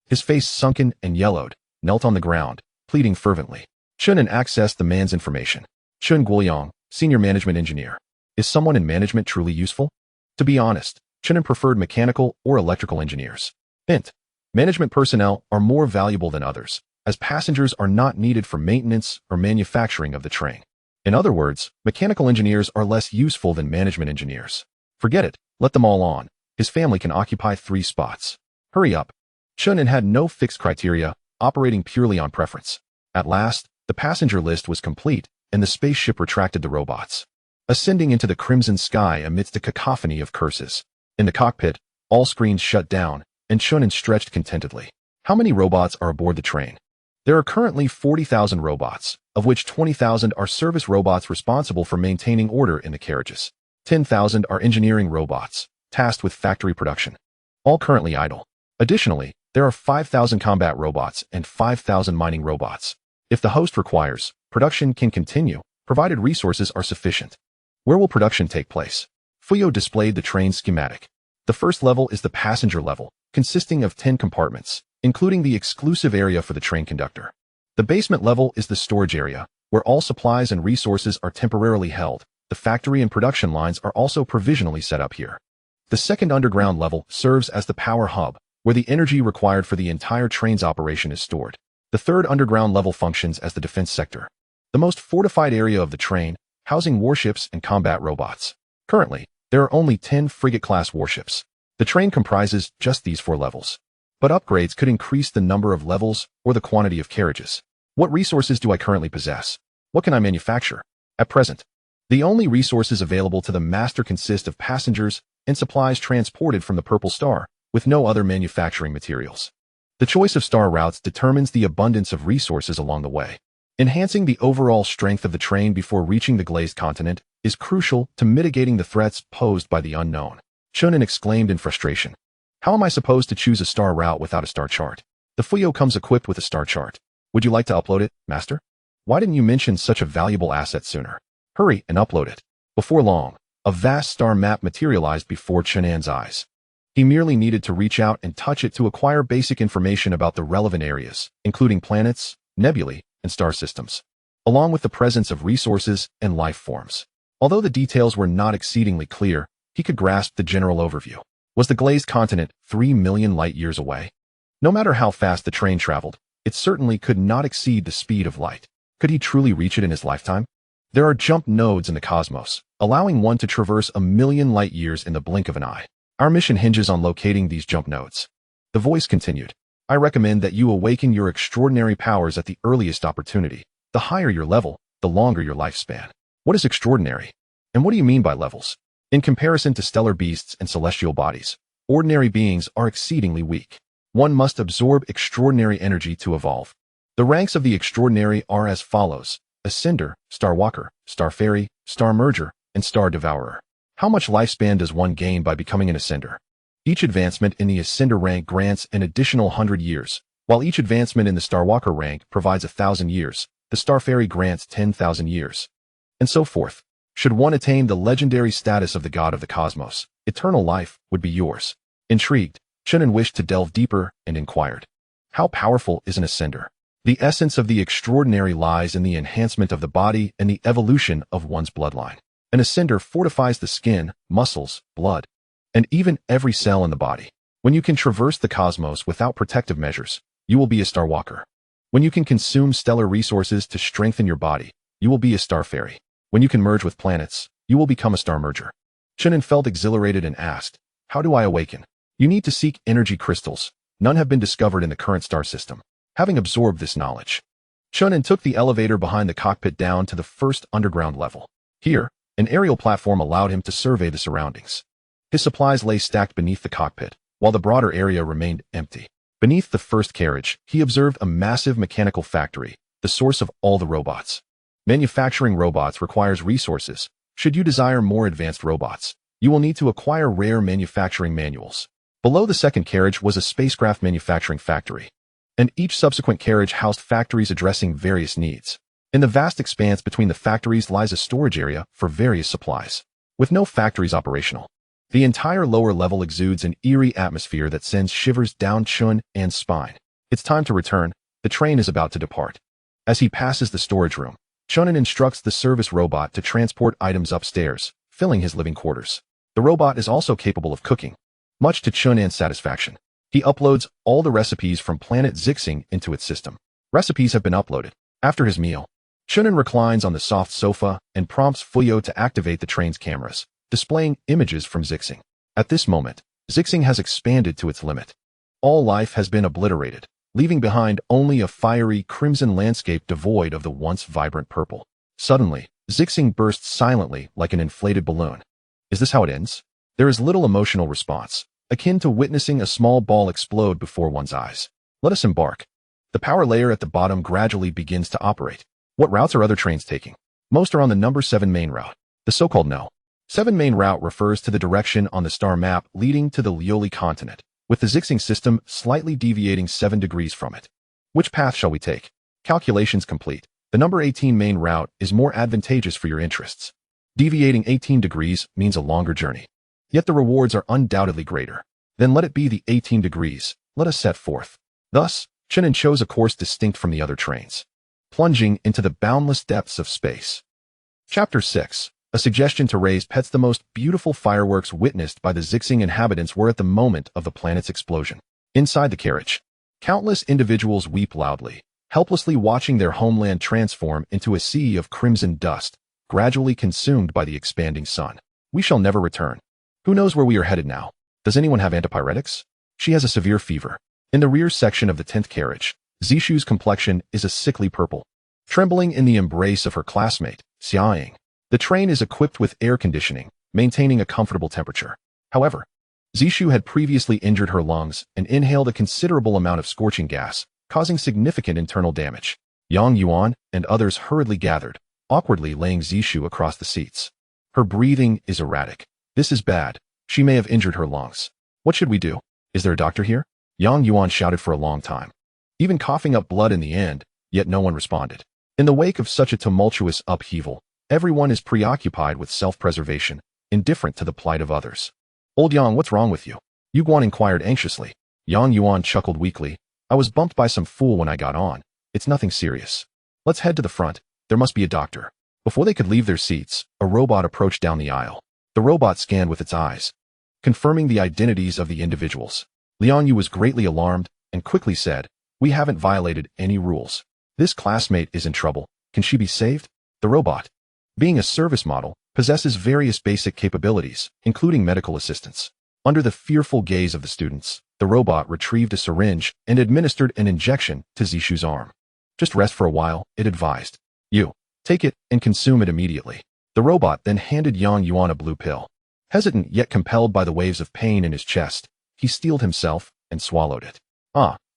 Speaker 1: his face sunken and yellowed, knelt on the ground, pleading fervently. Chen An accessed the man's information. Chen Guoyang, senior management engineer. Is someone in management truly useful? To be honest, Chen An preferred mechanical or electrical engineers. Hint: management personnel are more valuable than others, as passengers are not needed for maintenance or manufacturing of the train. In other words, mechanical engineers are less useful than management engineers. Forget it, let them all on. His family can occupy 3 spots. Hurry up. Chen An had no fixed criteria, operating purely on preference. At last, the passenger list was complete, and the spaceship retracted the robots, ascending into the crimson sky amidst a cacophony of curses. In the cockpit, all screens shut down, and Chen An stretched contentedly. How many robots are aboard the train? There are currently 40,000 robots, of which 20,000 are service robots responsible for maintaining order in the carriages. 10,000 are engineering robots, tasked with factory production, all currently idle. Additionally, there are 5,000 combat robots and 5,000 mining robots. If the host requires, production can continue, provided resources are sufficient. Where will production take place? Fuyao displayed the train's schematic. The first level is the passenger level, consisting of 10 compartments, including the exclusive area for the train conductor. The basement level is the storage area, where all supplies and resources are temporarily held. The factory and production lines are also provisionally set up here. The second underground level serves as the power hub, where the energy required for the entire train's operation is stored. The third underground level functions as the defense sector, the most fortified area of the train, housing warships and combat robots. Currently, there are only 10 frigate-class warships. The train comprises just these 4 levels. But upgrades could increase the number of levels or the quantity of carriages. What resources do I currently possess? What can I manufacture? At present, the only resources available to the master consist of passengers and supplies transported from the Purple Star, with no other manufacturing materials. The choice of star routes determines the abundance of resources along the way. Enhancing the overall strength of the train before reaching the glazed continent is crucial to mitigating the threats posed by the unknown. Chen An exclaimed in frustration. How am I supposed to choose a star route without a star chart? The Fuyao comes equipped with a star chart. Would you like to upload it, Master? Why didn't you mention such a valuable asset sooner? Hurry and upload it. Before long, a vast star map materialized before Chen An's eyes. He merely needed to reach out and touch it to acquire basic information about the relevant areas, including planets, nebulae, and star systems, along with the presence of resources and life forms. Although the details were not exceedingly clear, he could grasp the general overview. Was the glazed continent 3 million light-years away? No matter how fast the train traveled, it certainly could not exceed the speed of light. Could he truly reach it in his lifetime? There are jump nodes in the cosmos, allowing one to traverse 1,000,000 light years in the blink of an eye. Our mission hinges on locating these jump nodes. The voice continued. I recommend that you awaken your extraordinary powers at the earliest opportunity. The higher your level, the longer your lifespan. What is extraordinary? And what do you mean by levels? In comparison to stellar beasts and celestial bodies, ordinary beings are exceedingly weak. One must absorb extraordinary energy to evolve. The ranks of the extraordinary are as follows: Ascender, Star Walker, Star Fairy, Star Merger, and Star Devourer. How much lifespan does one gain by becoming an Ascender? Each advancement in the Ascender rank grants an additional 100 years, while each advancement in the Star Walker rank provides 1,000 years. The Star Fairy grants 10,000 years, and so forth. Should one attain the legendary status of the god of the cosmos, eternal life would be yours. Intrigued, Chen An wished to delve deeper and inquired, how powerful is an Ascender? The essence of the extraordinary lies in the enhancement of the body and the evolution of one's bloodline. An Ascender fortifies the skin, muscles, blood, and even every cell in the body. When you can traverse the cosmos without protective measures, you will be a Star Walker. When you can consume stellar resources to strengthen your body, you will be a Star Fairy. When you can merge with planets, you will become a Star Merger. Chen An felt exhilarated and asked, how do I awaken? You need to seek energy crystals. None have been discovered in the current star system. Having absorbed this knowledge, Chen An took the elevator behind the cockpit down to the first underground level. Here, an aerial platform allowed him to survey the surroundings. His supplies lay stacked beneath the cockpit, while the broader area remained empty. Beneath the first carriage, he observed a massive mechanical factory, the source of all the robots. Manufacturing robots requires resources. Should you desire more advanced robots, you will need to acquire rare manufacturing manuals. Below the second carriage was a spacecraft manufacturing factory, and each subsequent carriage housed factories addressing various needs. In the vast expanse between the factories lies a storage area for various supplies. With no factories operational, the entire lower level exudes an eerie atmosphere that sends shivers down Chen An's spine. It's time to return. The train is about to depart. As he passes the storage room, Chen An instructs the service robot to transport items upstairs, filling his living quarters. The robot is also capable of cooking. Much to Chen An's satisfaction, he uploads all the recipes from planet Zixing into its system. Recipes have been uploaded. After his meal, Chen An reclines on the soft sofa and prompts Fuyao to activate the train's cameras, displaying images from Zixing. At this moment, Zixing has expanded to its limit. All life has been obliterated, leaving behind only a fiery crimson landscape devoid of the once vibrant purple. Suddenly, Zixing bursts silently like an inflated balloon. Is this how it ends? There is little emotional response, akin to witnessing a small ball explode before one's eyes. Let us embark. The power layer at the bottom gradually begins to operate. What routes are other trains taking? Most are on the number 7 main route, the so-called No. 7 main route refers to the direction on the star map leading to the Lioli continent, with the Zixing system slightly deviating 7 degrees from it. Which path shall we take? Calculations complete. The number 18 main route is more advantageous for your interests. Deviating 18 degrees means a longer journey. Yet the rewards are undoubtedly greater. Then let it be the 18 degrees. Let us set forth. Thus, Chen An chose a course distinct from the other trains, plunging into the boundless depths of space. Chapter 6. A suggestion to raise pets. The most beautiful fireworks witnessed by the Zixing inhabitants were at the moment of the planet's explosion. Inside the carriage, countless individuals weep loudly, helplessly watching their homeland transform into a sea of crimson dust, gradually consumed by the expanding sun. We shall never return. Who knows where we are headed now? Does anyone have antipyretics? She has a severe fever. In the rear section of the 10th carriage, Zishu's complexion is a sickly purple, trembling in the embrace of her classmate, Xiaoying. The train is equipped with air conditioning, maintaining a comfortable temperature. However, Zishu had previously injured her lungs and inhaled a considerable amount of scorching gas, causing significant internal damage. Yang Yuan and others hurriedly gathered, awkwardly laying Zishu across the seats. Her breathing is erratic. This is bad. She may have injured her lungs. What should we do? Is there a doctor here? Yang Yuan shouted for a long time, even coughing up blood in the end, yet no one responded. In the wake of such a tumultuous upheaval, everyone is preoccupied with self-preservation, indifferent to the plight of others. Old Yang, what's wrong with you? Yu Guan inquired anxiously. Yang Yuan chuckled weakly. I was bumped by some fool when I got on. It's nothing serious. Let's head to the front. There must be a doctor. Before they could leave their seats, a robot approached down the aisle. The robot scanned with its eyes, confirming the identities of the individuals. Liang Yu was greatly alarmed and quickly said, "We haven't violated any rules. This classmate is in trouble. Can she be saved? The robot, being a service model, possesses various basic capabilities, including medical assistance. Under the fearful gaze of the students, the robot retrieved a syringe and administered an injection to Zishu's arm. Just rest for a while, it advised. You, take it and consume it immediately. The robot then handed Yang Yuan a blue pill. Hesitant yet compelled by the waves of pain in his chest, he steeled himself and swallowed it.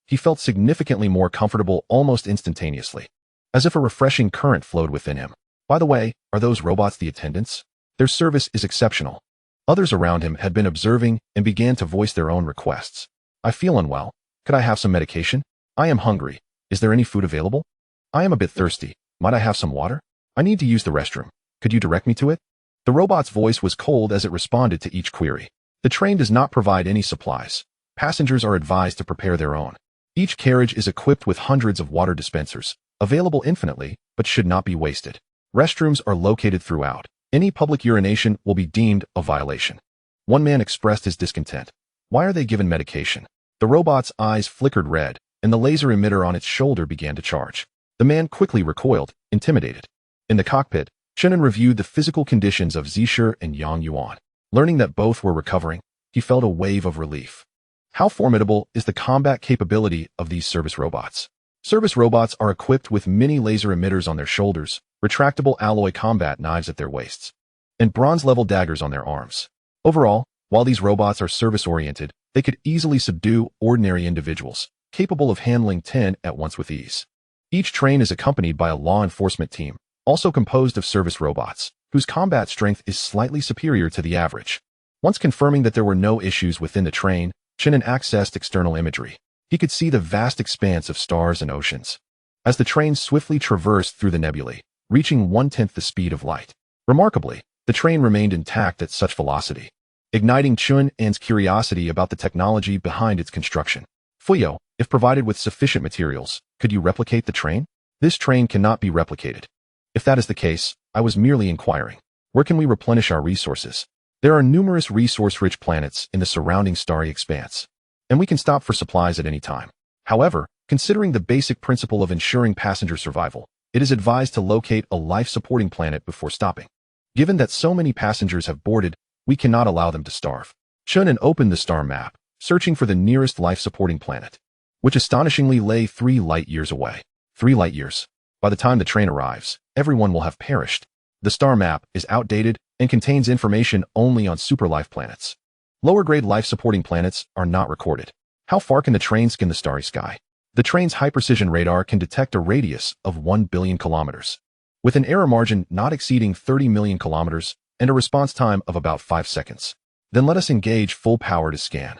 Speaker 1: He felt significantly more comfortable almost instantaneously, as if a refreshing current flowed within him. By the way, are those robots the attendants? Their service is exceptional. Others around him had been observing and began to voice their own requests. I feel unwell. Could I have some medication? I am hungry. Is there any food available? I am a bit thirsty. Might I have some water? I need to use the restroom. Could you direct me to it? The robot's voice was cold as it responded to each query. The train does not provide any supplies. Passengers are advised to prepare their own. Each carriage is equipped with hundreds of water dispensers, available infinitely, but should not be wasted. Restrooms are located throughout. Any public urination will be deemed a violation. One man expressed his discontent. Why are they given medication? The robot's eyes flickered red, and the laser emitter on its shoulder began to charge. The man quickly recoiled, intimidated. In the cockpit, Chen An reviewed the physical conditions of Zishu and Yang Yuan. Learning that both were recovering, he felt a wave of relief. How formidable is the combat capability of these service robots? Service robots are equipped with mini laser emitters on their shoulders, retractable alloy combat knives at their waists, and bronze-level daggers on their arms. Overall, while these robots are service-oriented, they could easily subdue ordinary individuals, capable of handling 10 at once with ease. Each train is accompanied by a law enforcement team, also composed of service robots, whose combat strength is slightly superior to the average. Once confirming that there were no issues within the train, Chen An accessed external imagery. He could see the vast expanse of stars and oceans. As the train swiftly traversed through the nebulae, reaching 1/10 the speed of light. Remarkably, the train remained intact at such velocity, igniting Chen An's curiosity about the technology behind its construction. Fuyao, if provided with sufficient materials, could you replicate the train? This train cannot be replicated. If that is the case, I was merely inquiring. Where can we replenish our resources? There are numerous resource-rich planets in the surrounding starry expanse, and we can stop for supplies at any time. However, considering the basic principle of ensuring passenger survival, it is advised to locate a life-supporting planet before stopping. Given that so many passengers have boarded, we cannot allow them to starve. Chen An opened the star map, searching for the nearest life-supporting planet, which astonishingly lay 3 light-years away. 3 light-years. By the time the train arrives, everyone will have perished. The star map is outdated and contains information only on superlife planets. Lower-grade life-supporting planets are not recorded. How far can the train skim the starry sky? The train's high-precision radar can detect a radius of 1 billion kilometers, with an error margin not exceeding 30 million kilometers and a response time of about 5 seconds. Then let us engage full power to scan,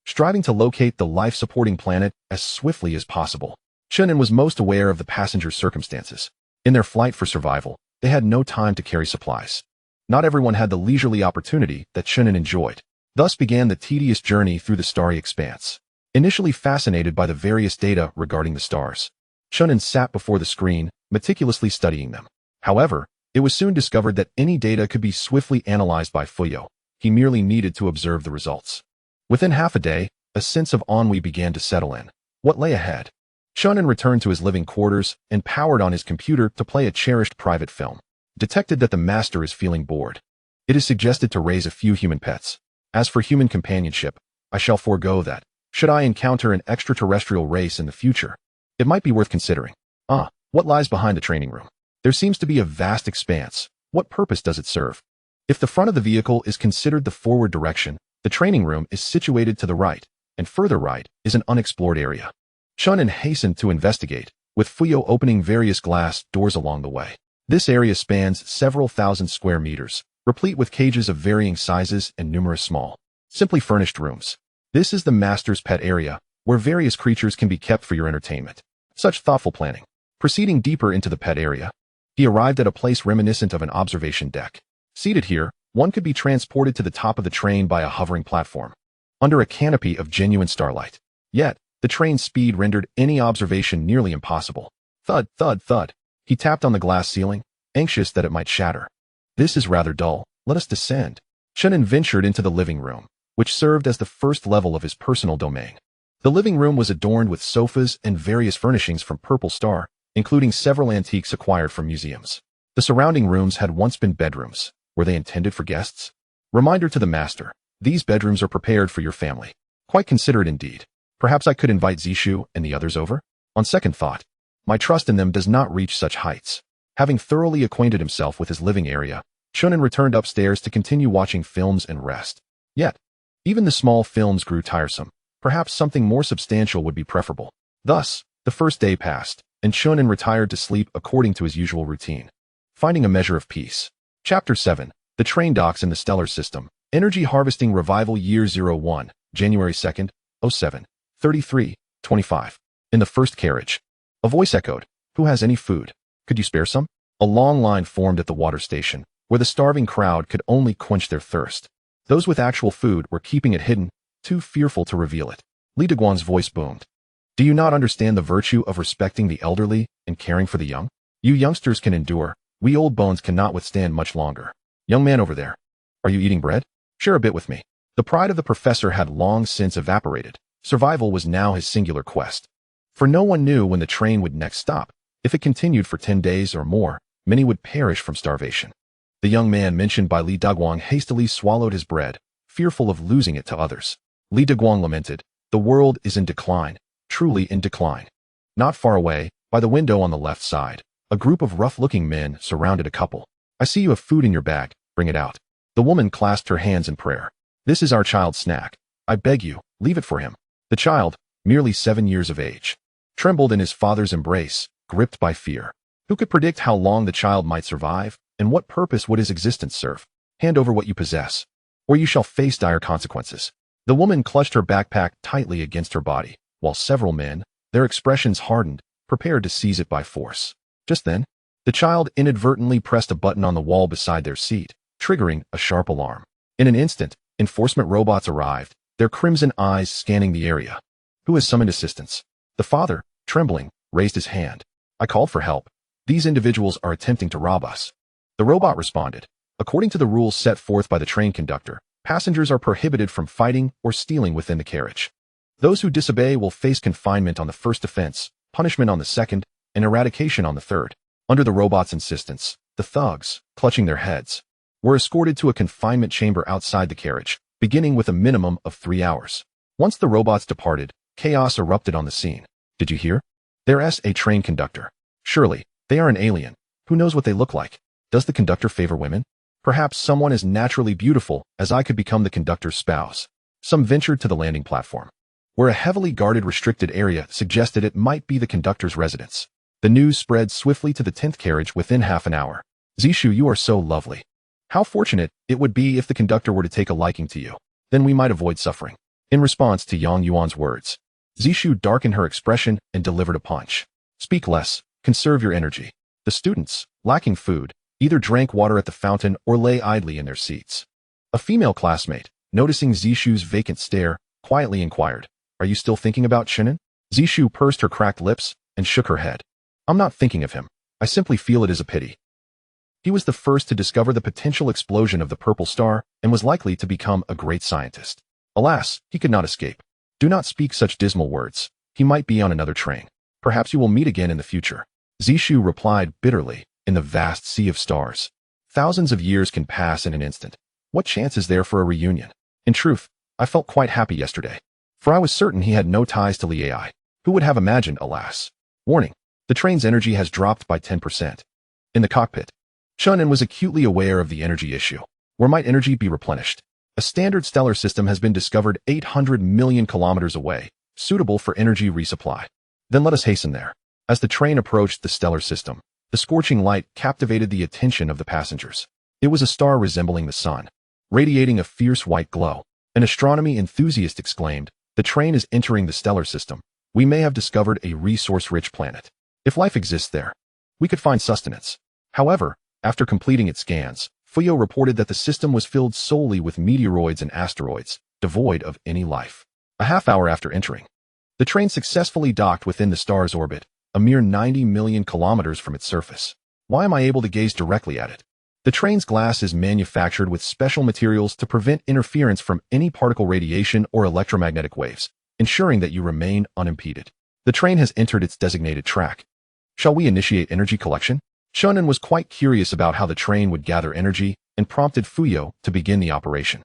Speaker 1: striving to locate the life-supporting planet as swiftly as possible. Chen An was most aware of the passengers' circumstances. In their flight for survival, they had no time to carry supplies. Not everyone had the leisurely opportunity that Chen An enjoyed. Thus began the tedious journey through the starry expanse. Initially fascinated by the various data regarding the stars, Chen An sat before the screen, meticulously studying them. However, it was soon discovered that any data could be swiftly analyzed by Fuyao. He merely needed to observe the results. Within half a day, a sense of ennui began to settle in. What lay ahead? Chen An returned to his living quarters and powered on his computer to play a cherished private film. Detected that the master is feeling bored. It is suggested to raise a few human pets. As for human companionship, I shall forego that. Should I encounter an extraterrestrial race in the future, it might be worth considering. What lies behind the training room? There seems to be a vast expanse. What purpose does it serve? If the front of the vehicle is considered the forward direction, the training room is situated to the right, and further right is an unexplored area. Chen An hastened to investigate, with Fuyao opening various glass doors along the way. This area spans several thousand square meters, replete with cages of varying sizes and numerous small, simply furnished rooms. This is the master's pet area, where various creatures can be kept for your entertainment. Such thoughtful planning. Proceeding deeper into the pet area, he arrived at a place reminiscent of an observation deck. Seated here, one could be transported to the top of the train by a hovering platform, under a canopy of genuine starlight. Yet, the train's speed rendered any observation nearly impossible. Thud, thud, thud. He tapped on the glass ceiling, anxious that it might shatter. This is rather dull. Let us descend. Chen An ventured into the living room, which served as the first level of his personal domain. The living room was adorned with sofas and various furnishings from Purple Star, including several antiques acquired from museums. The surrounding rooms had once been bedrooms. Were they intended for guests? Reminder to the master, these bedrooms are prepared for your family. Quite considerate indeed. Perhaps I could invite Zishu and the others over? On second thought, my trust in them does not reach such heights. Having thoroughly acquainted himself with his living area, Chen An returned upstairs to continue watching films and rest. Yet, even the small films grew tiresome. Perhaps something more substantial would be preferable. Thus, the first day passed, and Chen An retired to sleep according to his usual routine. Finding a measure of peace. Chapter 7. The Train Docks in the Stellar System. Energy Harvesting Revival Year 01, January 2nd, 07, 33:25. In the first carriage. A voice echoed, "Who has any food? Could you spare some?" A long line formed at the water station, where the starving crowd could only quench their thirst. Those with actual food were keeping it hidden, too fearful to reveal it. Li Deguan's voice boomed. "Do you not understand the virtue of respecting the elderly and caring for the young? You youngsters can endure, we old bones cannot withstand much longer. Young man over there, are you eating bread? Share a bit with me." The pride of the professor had long since evaporated. Survival was now his singular quest. For no one knew when the train would next stop. If it continued for 10 days or more, many would perish from starvation. The young man mentioned by Li Deguang hastily swallowed his bread, fearful of losing it to others. Li Deguang lamented, "The world is in decline, truly in decline." Not far away, by the window on the left side, a group of rough-looking men surrounded a couple. "I see you have food in your bag, bring it out." The woman clasped her hands in prayer. "This is our child's snack. I beg you, leave it for him." The child, merely 7 years of age, trembled in his father's embrace, gripped by fear. Who could predict how long the child might survive, and what purpose would his existence serve? "Hand over what you possess, or you shall face dire consequences." The woman clutched her backpack tightly against her body, while several men, their expressions hardened, prepared to seize it by force. Just then, the child inadvertently pressed a button on the wall beside their seat, triggering a sharp alarm. In an instant, enforcement robots arrived, their crimson eyes scanning the area. "Who has summoned assistance?" The father, trembling, raised his hand. "I called for help. These individuals are attempting to rob us." The robot responded, "According to the rules set forth by the train conductor, passengers are prohibited from fighting or stealing within the carriage. Those who disobey will face confinement on the first offense, punishment on the second, and eradication on the third." Under the robot's insistence, the thugs, clutching their heads, were escorted to a confinement chamber outside the carriage, beginning with a minimum of 3 hours. Once the robots departed, chaos erupted on the scene. "Did you hear? There's a train conductor. Surely, they are an alien. Who knows what they look like? Does the conductor favor women? Perhaps someone as naturally beautiful as I could become the conductor's spouse." Some ventured to the landing platform, where a heavily guarded restricted area suggested it might be the conductor's residence. The news spread swiftly to the 10th carriage within half an hour. "Zishu, you are so lovely. How fortunate it would be if the conductor were to take a liking to you. Then we might avoid suffering." In response to Yang Yuan's words, Zishu darkened her expression and delivered a punch. "Speak less, conserve your energy." The students, lacking food, either drank water at the fountain or lay idly in their seats. A female classmate, noticing Zishu's vacant stare, quietly inquired, "Are you still thinking about Chen An?" Zishu pursed her cracked lips and shook her head. "I'm not thinking of him. I simply feel it is a pity. He was the first to discover the potential explosion of the purple star and was likely to become a great scientist. Alas, he could not escape. Do not speak such dismal words. He might be on another train. Perhaps you will meet again in the future." Zishu replied bitterly, "In the vast sea of stars, thousands of years can pass in an instant. What chance is there for a reunion? In truth, I felt quite happy yesterday, for I was certain he had no ties to Li Ai. Who would have imagined, alas? Warning, the train's energy has dropped by 10%. In the cockpit, Chen An was acutely aware of the energy issue. Where might energy be replenished? A standard stellar system has been discovered 800 million kilometers away, suitable for energy resupply. Then let us hasten there. As the train approached the stellar system, the scorching light captivated the attention of the passengers. It was a star resembling the sun, radiating a fierce white glow. An astronomy enthusiast exclaimed, "The train is entering the stellar system. We may have discovered a resource-rich planet. If life exists there, we could find sustenance." However, after completing its scans, Fuyao reported that the system was filled solely with meteoroids and asteroids, devoid of any life. A half hour after entering, the train successfully docked within the star's orbit, a mere 90 million kilometers from its surface. Why am I able to gaze directly at it? The train's glass is manufactured with special materials to prevent interference from any particle radiation or electromagnetic waves, ensuring that you remain unimpeded. The train has entered its designated track. Shall we initiate energy collection? Chen An was quite curious about how the train would gather energy and prompted Fuyao to begin the operation.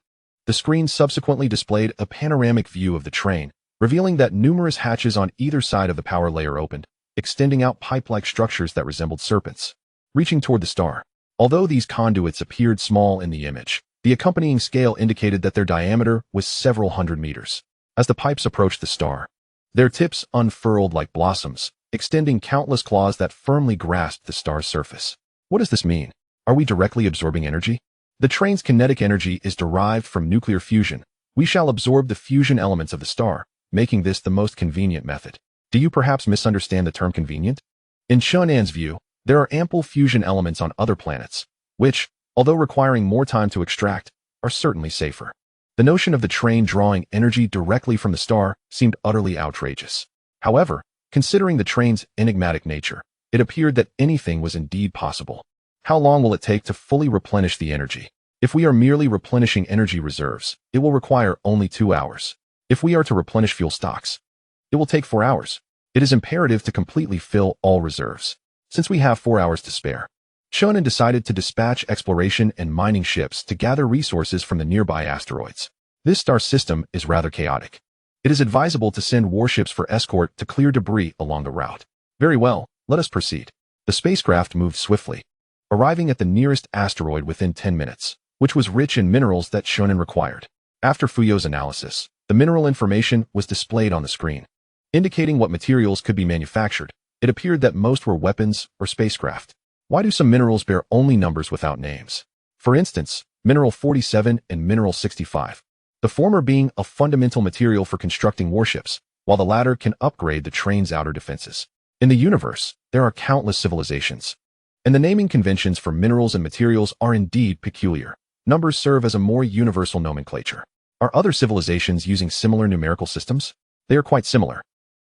Speaker 1: The screen subsequently displayed a panoramic view of the train, revealing that numerous hatches on either side of the power layer opened, extending out pipe-like structures that resembled serpents, reaching toward the star. Although these conduits appeared small in the image, the accompanying scale indicated that their diameter was several hundred meters. As the pipes approached the star, their tips unfurled like blossoms, extending countless claws that firmly grasped the star's surface. What does this mean? Are we directly absorbing energy? The train's kinetic energy is derived from nuclear fusion. We shall absorb the fusion elements of the star, making this the most convenient method. Do you perhaps misunderstand the term convenient? In Chen An's view, there are ample fusion elements on other planets, which, although requiring more time to extract, are certainly safer. The notion of the train drawing energy directly from the star seemed utterly outrageous. However, considering the train's enigmatic nature, it appeared that anything was indeed possible. How long will it take to fully replenish the energy? If we are merely replenishing energy reserves, it will require only 2 hours. If we are to replenish fuel stocks, it will take 4 hours. It is imperative to completely fill all reserves, since we have 4 hours to spare. Chen An decided to dispatch exploration and mining ships to gather resources from the nearby asteroids. This star system is rather chaotic. It is advisable to send warships for escort to clear debris along the route. Very well, let us proceed. The spacecraft moved swiftly, arriving at the nearest asteroid within 10 minutes, which was rich in minerals that Chen An required. After Fuyao's analysis, the mineral information was displayed on the screen, indicating what materials could be manufactured. It appeared that most were weapons or spacecraft. Why do some minerals bear only numbers without names? For instance, mineral 47 and mineral 65. The former being a fundamental material for constructing warships, while the latter can upgrade the train's outer defenses. In the universe, there are countless civilizations, and the naming conventions for minerals and materials are indeed peculiar. Numbers serve as a more universal nomenclature. Are other civilizations using similar numerical systems? They are quite similar.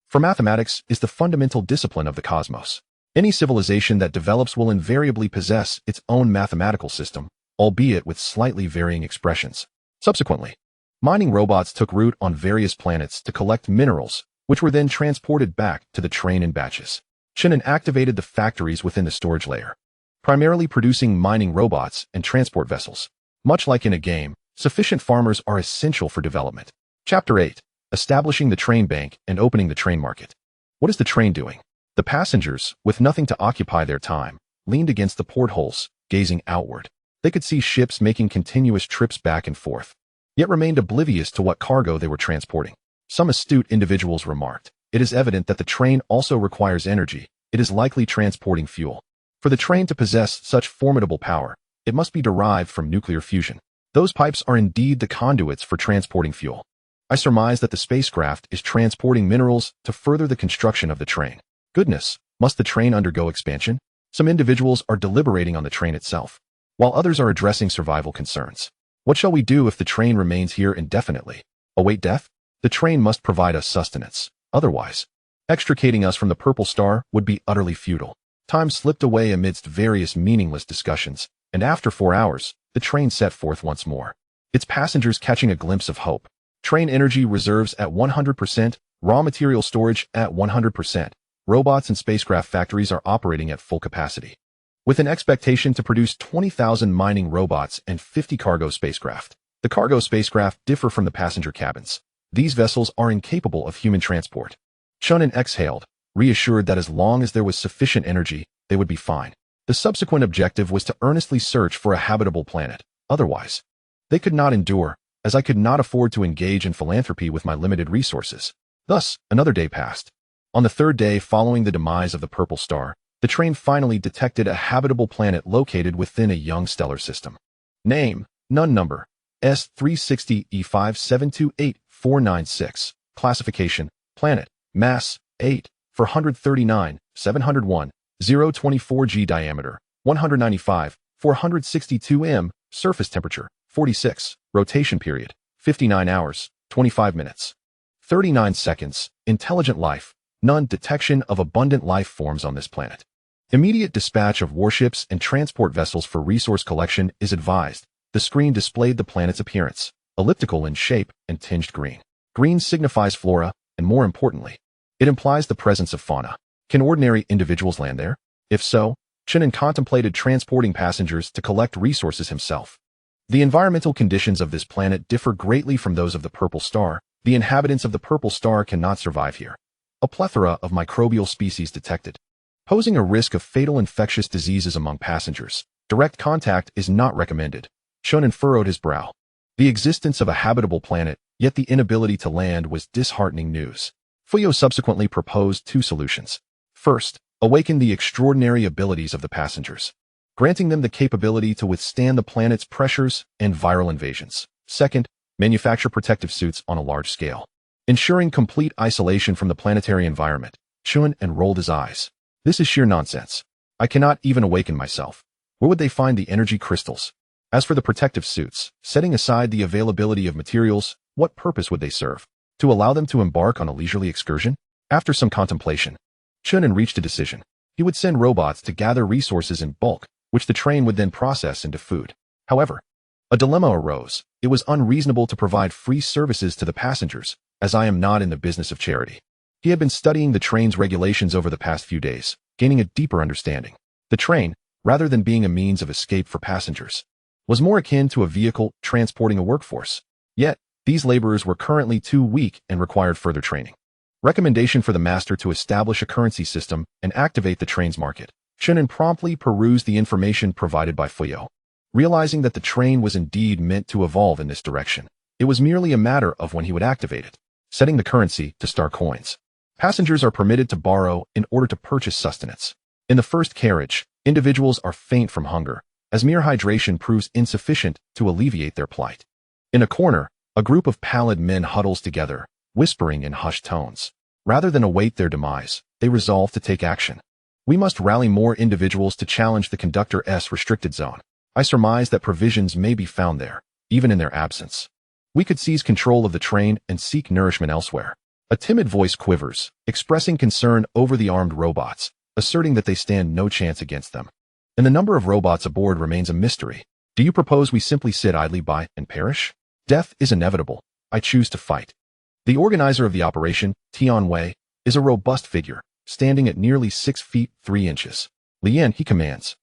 Speaker 1: For mathematics is the fundamental discipline of the cosmos. Any civilization that develops will invariably possess its own mathematical system, albeit with slightly varying expressions. Subsequently, mining robots took root on various planets to collect minerals, which were then transported back to the train in batches. Chen An activated the factories within the storage layer, primarily producing mining robots and transport vessels. Much like in a game, sufficient farmers are essential for development. Chapter 8. Establishing the train bank and opening the train market. What is the train doing? The passengers, with nothing to occupy their time, leaned against the portholes, gazing outward. They could see ships making continuous trips back and forth, yet remained oblivious to what cargo they were transporting. Some astute individuals remarked, "It is evident that the train also requires energy. It is likely transporting fuel. For the train to possess such formidable power, it must be derived from nuclear fusion. Those pipes are indeed the conduits for transporting fuel. I surmise that the spacecraft is transporting minerals to further the construction of the train. Goodness, must the train undergo expansion?" Some individuals are deliberating on the train itself, while others are addressing survival concerns. What shall we do if the train remains here indefinitely? Await death? The train must provide us sustenance. Otherwise, extricating us from the purple star would be utterly futile. Time slipped away amidst various meaningless discussions, and after 4 hours, the train set forth once more, its passengers catching a glimpse of hope. Train energy reserves at 100%, raw material storage at 100%. Robots and spacecraft factories are operating at full capacity, with an expectation to produce 20,000 mining robots and 50 cargo spacecraft. The cargo spacecraft differ from the passenger cabins. These vessels are incapable of human transport. Chen An exhaled, reassured that as long as there was sufficient energy, they would be fine. The subsequent objective was to earnestly search for a habitable planet. Otherwise, they could not endure, as I could not afford to engage in philanthropy with my limited resources. Thus, another day passed. On the third day following the demise of the purple star, the train finally detected a habitable planet located within a young stellar system. Name, Nun number, S360E5728496. Classification, planet, mass, 8, 439, 701, 024 G diameter, 195, 462 m, surface temperature, 46, rotation period, 59 hours, 25 minutes, 39 seconds, intelligent life, none detection of abundant life forms on this planet. Immediate dispatch of warships and transport vessels for resource collection is advised. The screen displayed the planet's appearance, elliptical in shape and tinged green. Green signifies flora, and more importantly, it implies the presence of fauna. Can ordinary individuals land there? If so, Chen An contemplated transporting passengers to collect resources himself. The environmental conditions of this planet differ greatly from those of the purple star. The inhabitants of the purple star cannot survive here. A plethora of microbial species detected, posing a risk of fatal infectious diseases among passengers. Direct contact is not recommended. Chen An furrowed his brow. The existence of a habitable planet, yet the inability to land, was disheartening news. Fuyao subsequently proposed two solutions. First, awaken the extraordinary abilities of the passengers, granting them the capability to withstand the planet's pressures and viral invasions. Second, manufacture protective suits on a large scale, ensuring complete isolation from the planetary environment. Chen An rolled his eyes. This is sheer nonsense. I cannot even awaken myself. Where would they find the energy crystals? As for the protective suits, setting aside the availability of materials, what purpose would they serve? To allow them to embark on a leisurely excursion? After some contemplation, Chen An reached a decision. He would send robots to gather resources in bulk, which the train would then process into food. However, a dilemma arose. It was unreasonable to provide free services to the passengers, as I am not in the business of charity. He had been studying the train's regulations over the past few days, gaining a deeper understanding. The train, rather than being a means of escape for passengers, was more akin to a vehicle transporting a workforce. Yet, these laborers were currently too weak and required further training. Recommendation for the master to establish a currency system and activate the train's market. Chen An promptly perused the information provided by Fuyao. Realizing that the train was indeed meant to evolve in this direction, it was merely a matter of when he would activate it. Setting the currency to star coins. Passengers are permitted to borrow in order to purchase sustenance. In the first carriage, individuals are faint from hunger, as mere hydration proves insufficient to alleviate their plight. In a corner, a group of pallid men huddles together, whispering in hushed tones. Rather than await their demise, they resolve to take action. We must rally more individuals to challenge the conductor's restricted zone. I surmise that provisions may be found there, even in their absence. We could seize control of the train and seek nourishment elsewhere. A timid voice quivers, expressing concern over the armed robots, asserting that they stand no chance against them. And the number of robots aboard remains a mystery. Do you propose we simply sit idly by and perish? Death is inevitable. I choose to fight. The organizer of the operation, Tian Wei, is a robust figure, standing at nearly 6 feet 3 inches. Lian, he commands.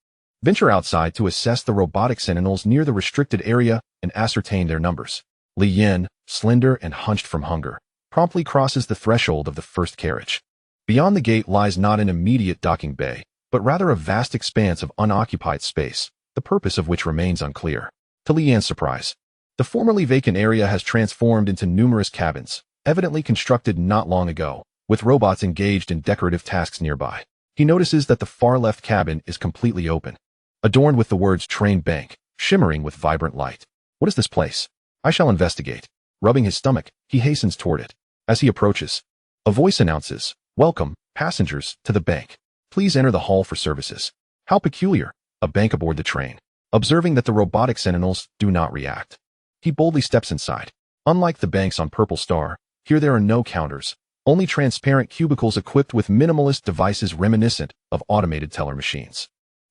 Speaker 1: Venture outside to assess the robotic sentinels near the restricted area and ascertain their numbers. Li Yin, slender and hunched from hunger, promptly crosses the threshold of the first carriage. Beyond the gate lies not an immediate docking bay, but rather a vast expanse of unoccupied space, the purpose of which remains unclear. To Li Yan's surprise, the formerly vacant area has transformed into numerous cabins, evidently constructed not long ago, with robots engaged in decorative tasks nearby. He notices that the far left cabin is completely open, adorned with the words Train Bank, shimmering with vibrant light. What is this place? I shall investigate. Rubbing his stomach, he hastens toward it. As he approaches, a voice announces, "Welcome, passengers, to the bank. Please enter the hall for services." How peculiar, a bank aboard the train. Observing that the robotic sentinels do not react, he boldly steps inside. Unlike the banks on Purple Star, here there are no counters, only transparent cubicles equipped with minimalist devices reminiscent of automated teller machines.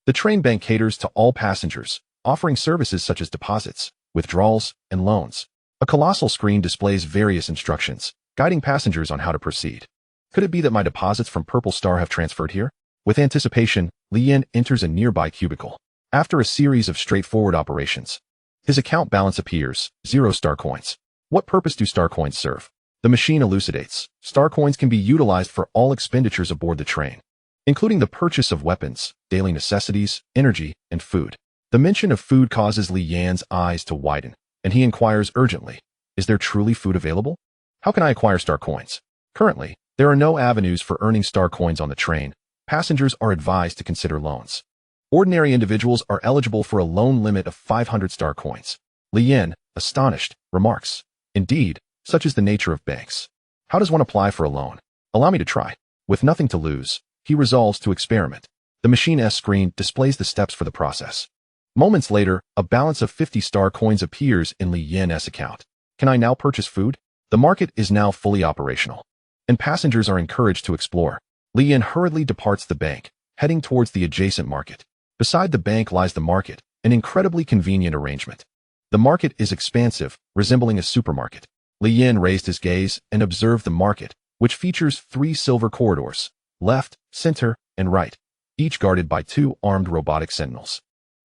Speaker 1: The train bank caters to all passengers, offering services such as deposits, withdrawals, and loans. A colossal screen displays various instructions, guiding passengers on how to proceed. Could it be that my deposits from Purple Star have transferred here? With anticipation, Li Yin enters a nearby cubicle. After a series of straightforward operations, his account balance appears, 0 star coins. What purpose do star coins serve? The machine elucidates. Star coins can be utilized for all expenditures aboard the train, including the purchase of weapons, daily necessities, energy, and food. The mention of food causes Li Yan's eyes to widen, and he inquires urgently, is there truly food available? How can I acquire star coins? Currently, there are no avenues for earning star coins on the train. Passengers are advised to consider loans. Ordinary individuals are eligible for a loan limit of 500 star coins. Li Yan, astonished, remarks, indeed, such is the nature of banks. How does one apply for a loan? Allow me to try. With nothing to lose, he resolves to experiment. The machine's screen displays the steps for the process. Moments later, a balance of 50 star coins appears in Li Yan's account. Can I now purchase food? The market is now fully operational, and passengers are encouraged to explore. Li Yan hurriedly departs the bank, heading towards the adjacent market. Beside the bank lies the market, an incredibly convenient arrangement. The market is expansive, resembling a supermarket. Li Yan raised his gaze and observed the market, which features 3 silver corridors, left, center, and right, each guarded by 2 armed robotic sentinels.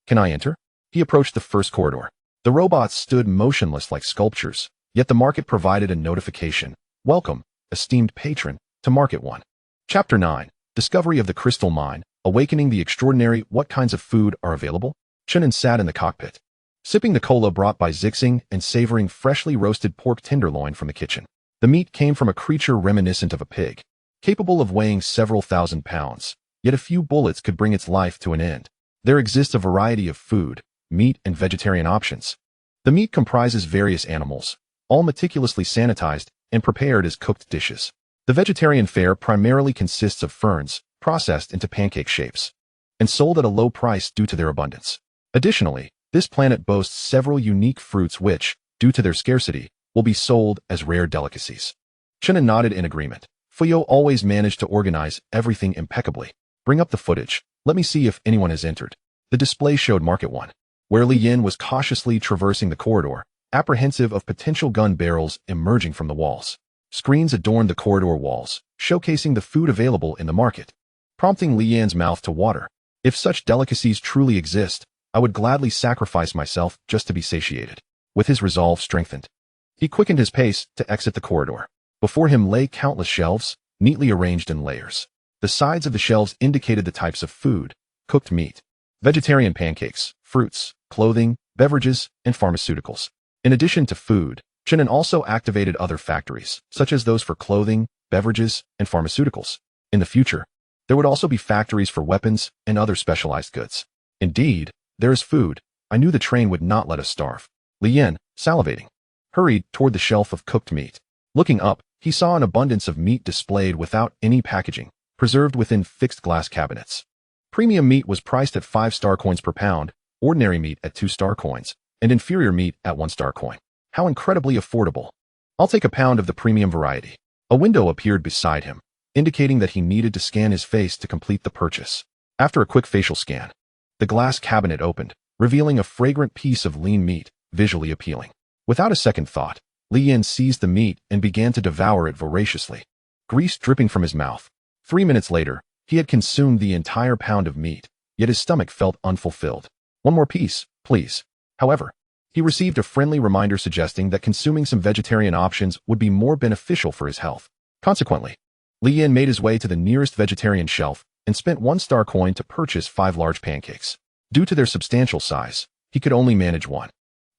Speaker 1: Can I enter? He approached the first corridor. The robots stood motionless like sculptures, yet the market provided a notification. Welcome, esteemed patron, to Market 1. Chapter 9. Discovery of the Crystal Mine, Awakening the Extraordinary. What kinds of food are available? Chen An sat in the cockpit, sipping the cola brought by Zixing and savoring freshly roasted pork tenderloin from the kitchen. The meat came from a creature reminiscent of a pig, capable of weighing several thousand pounds, yet a few bullets could bring its life to an end. There exists a variety of food, meat, and vegetarian options. The meat comprises various animals, all meticulously sanitized and prepared as cooked dishes. The vegetarian fare primarily consists of ferns, processed into pancake shapes, and sold at a low price due to their abundance. Additionally, this planet boasts several unique fruits which, due to their scarcity, will be sold as rare delicacies. Chen An nodded in agreement. Fuyao always managed to organize everything impeccably. Bring up the footage. Let me see if anyone has entered. The display showed Market 1, where Li Yin was cautiously traversing the corridor, apprehensive of potential gun barrels emerging from the walls. Screens adorned the corridor walls, showcasing the food available in the market, prompting Li Yan's mouth to water. If such delicacies truly exist, I would gladly sacrifice myself just to be satiated. With his resolve strengthened, he quickened his pace to exit the corridor. Before him lay countless shelves, neatly arranged in layers. The sides of the shelves indicated the types of food: cooked meat, vegetarian pancakes, fruits, clothing, beverages, and pharmaceuticals. In addition to food, Chen An also activated other factories, such as those for clothing, beverages, and pharmaceuticals. In the future, there would also be factories for weapons and other specialized goods. Indeed, there is food. I knew the train would not let us starve. Li Yin, salivating, hurried toward the shelf of cooked meat. Looking up, he saw an abundance of meat displayed without any packaging, preserved within fixed glass cabinets. Premium meat was priced at 5 star coins per pound, ordinary meat at 2 star coins, and inferior meat at 1 star coin. How incredibly affordable. I'll take a pound of the premium variety. A window appeared beside him, indicating that he needed to scan his face to complete the purchase. After a quick facial scan, the glass cabinet opened, revealing a fragrant piece of lean meat, visually appealing. Without a second thought, Li Yin seized the meat and began to devour it voraciously, grease dripping from his mouth. 3 minutes later, he had consumed the entire pound of meat, yet his stomach felt unfulfilled. One more piece, please. However, he received a friendly reminder suggesting that consuming some vegetarian options would be more beneficial for his health. Consequently, Li Yin made his way to the nearest vegetarian shelf and spent 1 star coin to purchase 5 large pancakes. Due to their substantial size, he could only manage one.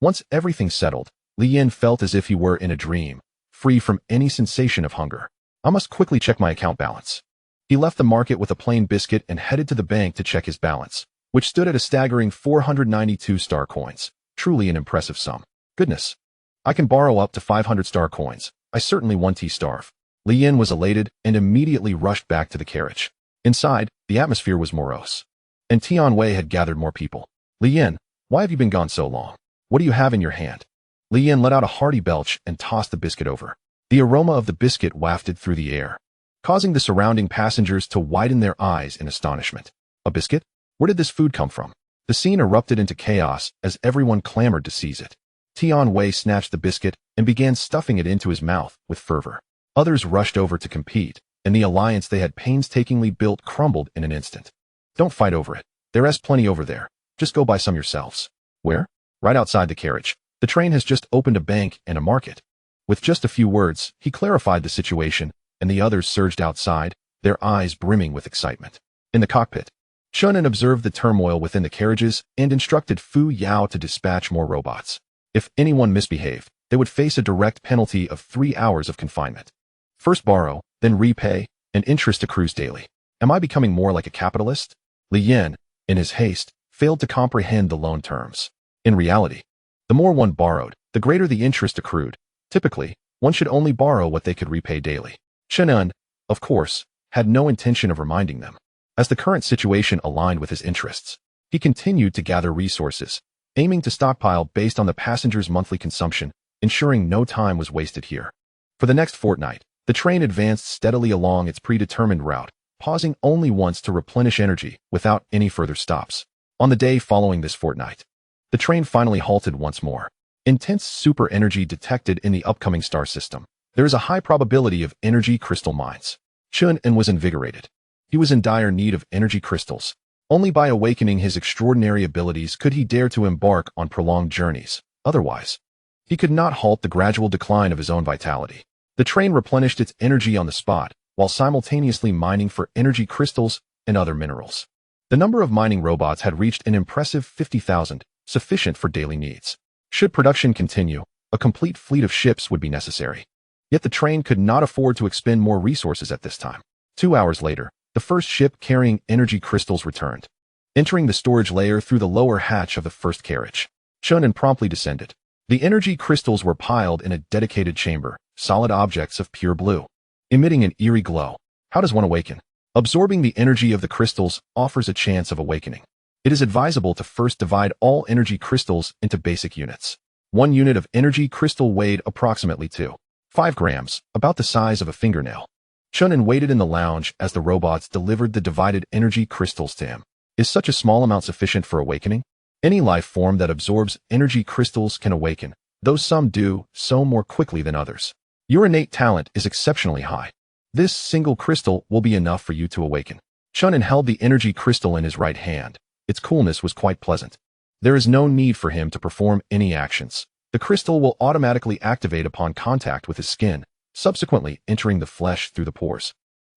Speaker 1: Once everything settled, Li Yin felt as if he were in a dream, free from any sensation of hunger. I must quickly check my account balance. He left the market with a plain biscuit and headed to the bank to check his balance, which stood at a staggering 492 star coins. Truly an impressive sum. Goodness. I can borrow up to 500 star coins. I certainly won't starve. Li Yin was elated and immediately rushed back to the carriage. Inside, the atmosphere was morose, and Tianwei had gathered more people. Li Yin, why have you been gone so long? What do you have in your hand? Li Yin let out a hearty belch and tossed the biscuit over. The aroma of the biscuit wafted through the air, causing the surrounding passengers to widen their eyes in astonishment. A biscuit? Where did this food come from? The scene erupted into chaos as everyone clamored to seize it. Tianwei snatched the biscuit and began stuffing it into his mouth with fervor. Others rushed over to compete, and the alliance they had painstakingly built crumbled in an instant. Don't fight over it. There's plenty over there. Just go buy some yourselves. Where? Right outside the carriage. The train has just opened a bank and a market. With just a few words, he clarified the situation, and the others surged outside, their eyes brimming with excitement. In the cockpit, Chen An observed the turmoil within the carriages and instructed Fuyao to dispatch more robots. If anyone misbehaved, they would face a direct penalty of 3 hours of confinement. First borrow, then repay, and interest accrues daily. Am I becoming more like a capitalist? Li Yin, in his haste, failed to comprehend the loan terms. In reality, the more one borrowed, the greater the interest accrued. Typically, one should only borrow what they could repay daily. Chen An, of course, had no intention of reminding them, as the current situation aligned with his interests. He continued to gather resources, aiming to stockpile based on the passengers' monthly consumption, ensuring no time was wasted here. For the next fortnight, the train advanced steadily along its predetermined route, pausing only once to replenish energy without any further stops. On the day following this fortnight, the train finally halted once more. Intense super energy detected in the upcoming star system. There is a high probability of energy crystal mines. Chen An was invigorated. He was in dire need of energy crystals. Only by awakening his extraordinary abilities could he dare to embark on prolonged journeys. Otherwise, he could not halt the gradual decline of his own vitality. The train replenished its energy on the spot, while simultaneously mining for energy crystals and other minerals. The number of mining robots had reached an impressive 50,000, sufficient for daily needs. Should production continue, a complete fleet of ships would be necessary. Yet the train could not afford to expend more resources at this time. 2 hours later, the first ship carrying energy crystals returned, entering the storage layer through the lower hatch of the first carriage. Chen An promptly descended. The energy crystals were piled in a dedicated chamber, solid objects of pure blue, emitting an eerie glow. How does one awaken? Absorbing the energy of the crystals offers a chance of awakening. It is advisable to first divide all energy crystals into basic units. 1 unit of energy crystal weighed approximately 2.5 grams, about the size of a fingernail. Chen An waited in the lounge as the robots delivered the divided energy crystals to him. Is such a small amount sufficient for awakening? Any life form that absorbs energy crystals can awaken, though some do so more quickly than others. Your innate talent is exceptionally high. This single crystal will be enough for you to awaken. Chen An held the energy crystal in his right hand. Its coolness was quite pleasant. There is no need for him to perform any actions. The crystal will automatically activate upon contact with his skin, subsequently entering the flesh through the pores,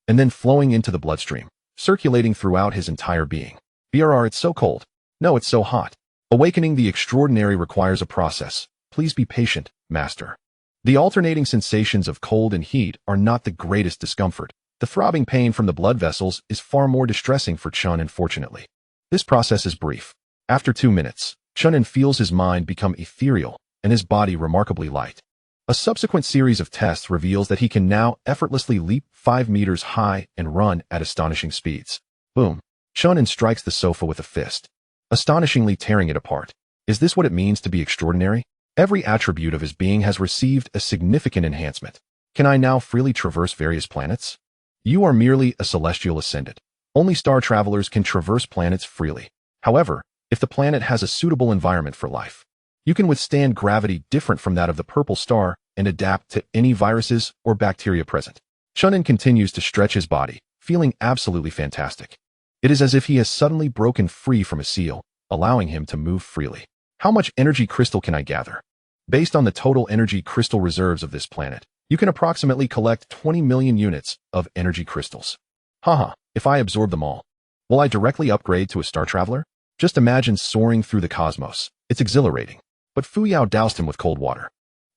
Speaker 1: and then flowing into the bloodstream, circulating throughout his entire being. BRR, it's so cold. No, it's so hot. Awakening the extraordinary requires a process. Please be patient, master. The alternating sensations of cold and heat are not the greatest discomfort. The throbbing pain from the blood vessels is far more distressing for Chen An, unfortunately. This process is brief. After 2 minutes, Chen An feels his mind become ethereal and his body remarkably light. A subsequent series of tests reveals that he can now effortlessly leap 5 meters high and run at astonishing speeds. Boom. Chen An strikes the sofa with a fist, astonishingly tearing it apart. Is this what it means to be extraordinary? Every attribute of his being has received a significant enhancement. Can I now freely traverse various planets? You are merely a celestial ascendant. Only star travelers can traverse planets freely. However, if the planet has a suitable environment for life, you can withstand gravity different from that of the purple star and adapt to any viruses or bacteria present. Chen An continues to stretch his body, feeling absolutely fantastic. It is as if he has suddenly broken free from a seal, allowing him to move freely. How much energy crystal can I gather? Based on the total energy crystal reserves of this planet, you can approximately collect 20 million units of energy crystals. Haha, if I absorb them all, will I directly upgrade to a star traveler? Just imagine soaring through the cosmos. It's exhilarating. But Fuyao doused him with cold water.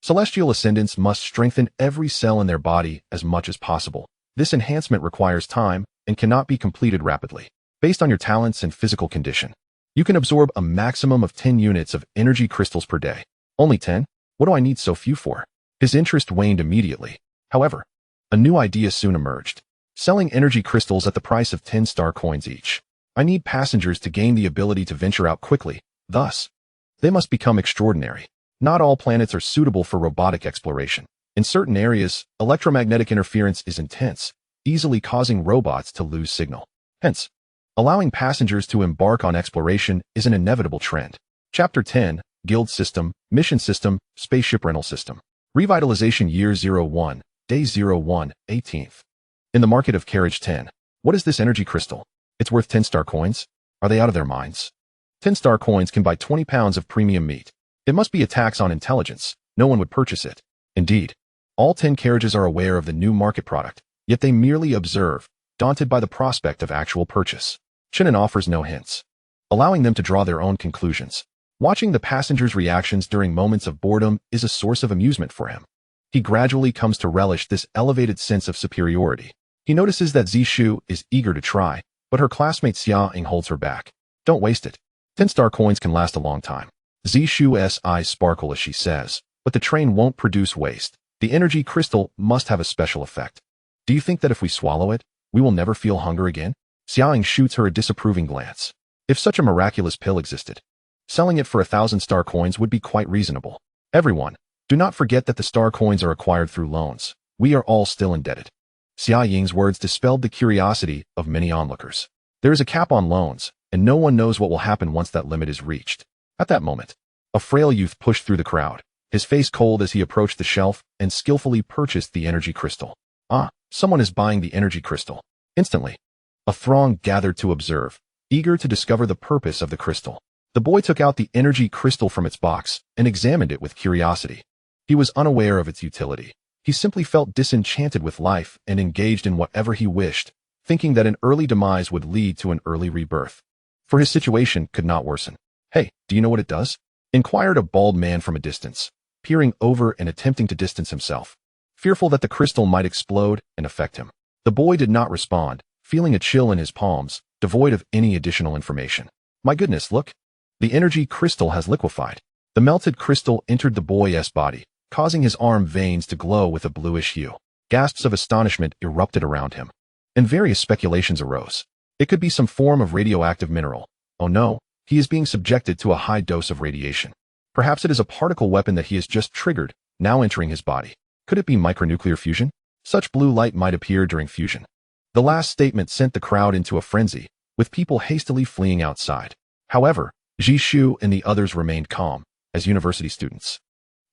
Speaker 1: Celestial ascendants must strengthen every cell in their body as much as possible. This enhancement requires time and cannot be completed rapidly. Based on your talents and physical condition, you can absorb a maximum of 10 units of energy crystals per day. Only 10? What do I need so few for? His interest waned immediately. However, a new idea soon emerged. Selling energy crystals at the price of 10 star coins each. I need passengers to gain the ability to venture out quickly. Thus, they must become extraordinary. Not all planets are suitable for robotic exploration. In certain areas, electromagnetic interference is intense, easily causing robots to lose signal. Hence, allowing passengers to embark on exploration is an inevitable trend. Chapter 10, Guild System, Mission System, Spaceship Rental System. Revitalization Year 01, Day 01, 18th. In the market of Carriage 10. What is this energy crystal? It's worth 10 star coins? Are they out of their minds? 10 star coins can buy 20 pounds of premium meat. It must be a tax on intelligence. No one would purchase it. Indeed, all 10 carriages are aware of the new market product, yet they merely observe, daunted by the prospect of actual purchase. Chen An offers no hints, allowing them to draw their own conclusions. Watching the passengers' reactions during moments of boredom is a source of amusement for him. He gradually comes to relish this elevated sense of superiority. He notices that Zishu is eager to try, but her classmate Xia Ying holds her back. Don't waste it. 10 star coins can last a long time. Zishu's eyes sparkle as she says, but the train won't produce waste. The energy crystal must have a special effect. Do you think that if we swallow it, we will never feel hunger again? Xia Ying shoots her a disapproving glance. If such a miraculous pill existed, selling it for 1,000 star coins would be quite reasonable. Everyone, do not forget that the star coins are acquired through loans. We are all still indebted. Xia Ying's words dispelled the curiosity of many onlookers. There is a cap on loans, and no one knows what will happen once that limit is reached. At that moment, a frail youth pushed through the crowd, his face cold as he approached the shelf and skillfully purchased the energy crystal. Ah, someone is buying the energy crystal. Instantly, A throng gathered to observe, eager to discover the purpose of the crystal. The boy took out the energy crystal from its box and examined it with curiosity. He was unaware of its utility. He simply felt disenchanted with life and engaged in whatever he wished, thinking that an early demise would lead to an early rebirth. For his situation could not worsen. "Hey, do you know what it does?" inquired a bald man from a distance, peering over and attempting to distance himself, fearful that the crystal might explode and affect him. The boy did not respond, feeling a chill in his palms, devoid of any additional information. "My goodness, look! The energy crystal has liquefied." The melted crystal entered the boy's body, causing his arm veins to glow with a bluish hue. Gasps of astonishment erupted around him, and various speculations arose. It could be some form of radioactive mineral. Oh no, he is being subjected to a high dose of radiation. Perhaps it is a particle weapon that he has just triggered, now entering his body. Could it be micronuclear fusion? Such blue light might appear during fusion. The last statement sent the crowd into a frenzy, with people hastily fleeing outside. However, Jishu and the others remained calm, as university students.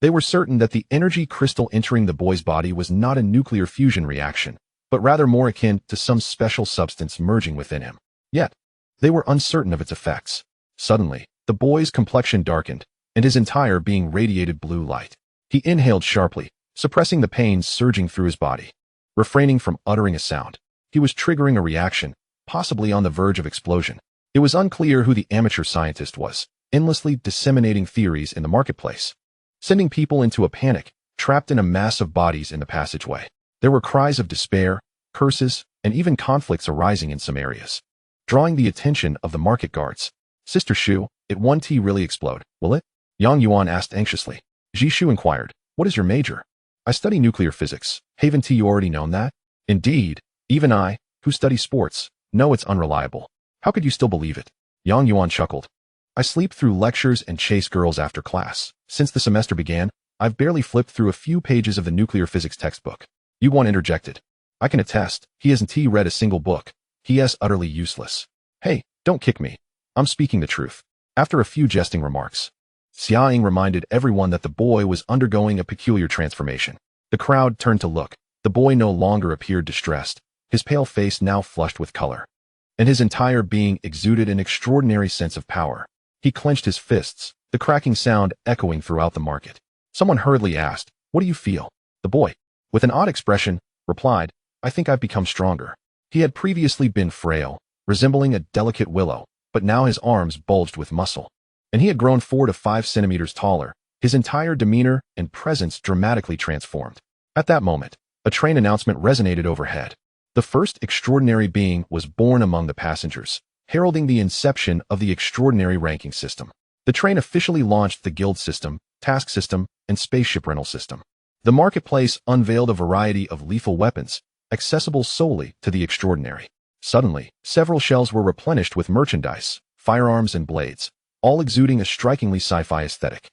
Speaker 1: They were certain that the energy crystal entering the boy's body was not a nuclear fusion reaction, but rather more akin to some special substance merging within him. Yet, they were uncertain of its effects. Suddenly, the boy's complexion darkened, and his entire being radiated blue light. He inhaled sharply, suppressing the pains surging through his body. Refraining from uttering a sound, he was triggering a reaction, possibly on the verge of explosion. It was unclear who the amateur scientist was, endlessly disseminating theories in the marketplace, sending people into a panic, trapped in a mass of bodies in the passageway. There were cries of despair, curses, and even conflicts arising in some areas, drawing the attention of the market guards. "Sister Shu, it won't really explode, will it?" Yang Yuan asked anxiously. Jishu inquired, "What is your major?" "I study nuclear physics. Haven't you already known that?" "Indeed. Even I, who study sports, know it's unreliable. How could you still believe it?" Yang Yuan chuckled. "I sleep through lectures and chase girls after class. Since the semester began, I've barely flipped through a few pages of the nuclear physics textbook." Yuan interjected. "I can attest, he hasn't read a single book. He is utterly useless." "Hey, don't kick me. I'm speaking the truth." After a few jesting remarks, Xiaoying reminded everyone that the boy was undergoing a peculiar transformation. The crowd turned to look. The boy no longer appeared distressed, his pale face now flushed with color, and his entire being exuded an extraordinary sense of power. He clenched his fists, the cracking sound echoing throughout the market. Someone hurriedly asked, "What do you feel?" The boy, with an odd expression, replied, "I think I've become stronger." He had previously been frail, resembling a delicate willow, but now his arms bulged with muscle, and he had grown 4 to 5 centimeters taller. His entire demeanor and presence dramatically transformed. At that moment, a train announcement resonated overhead. The first extraordinary being was born among the passengers, heralding the inception of the extraordinary ranking system. The train officially launched the guild system, task system, and spaceship rental system. The marketplace unveiled a variety of lethal weapons, accessible solely to the extraordinary. Suddenly, several shelves were replenished with merchandise, firearms and blades, all exuding a strikingly sci-fi aesthetic.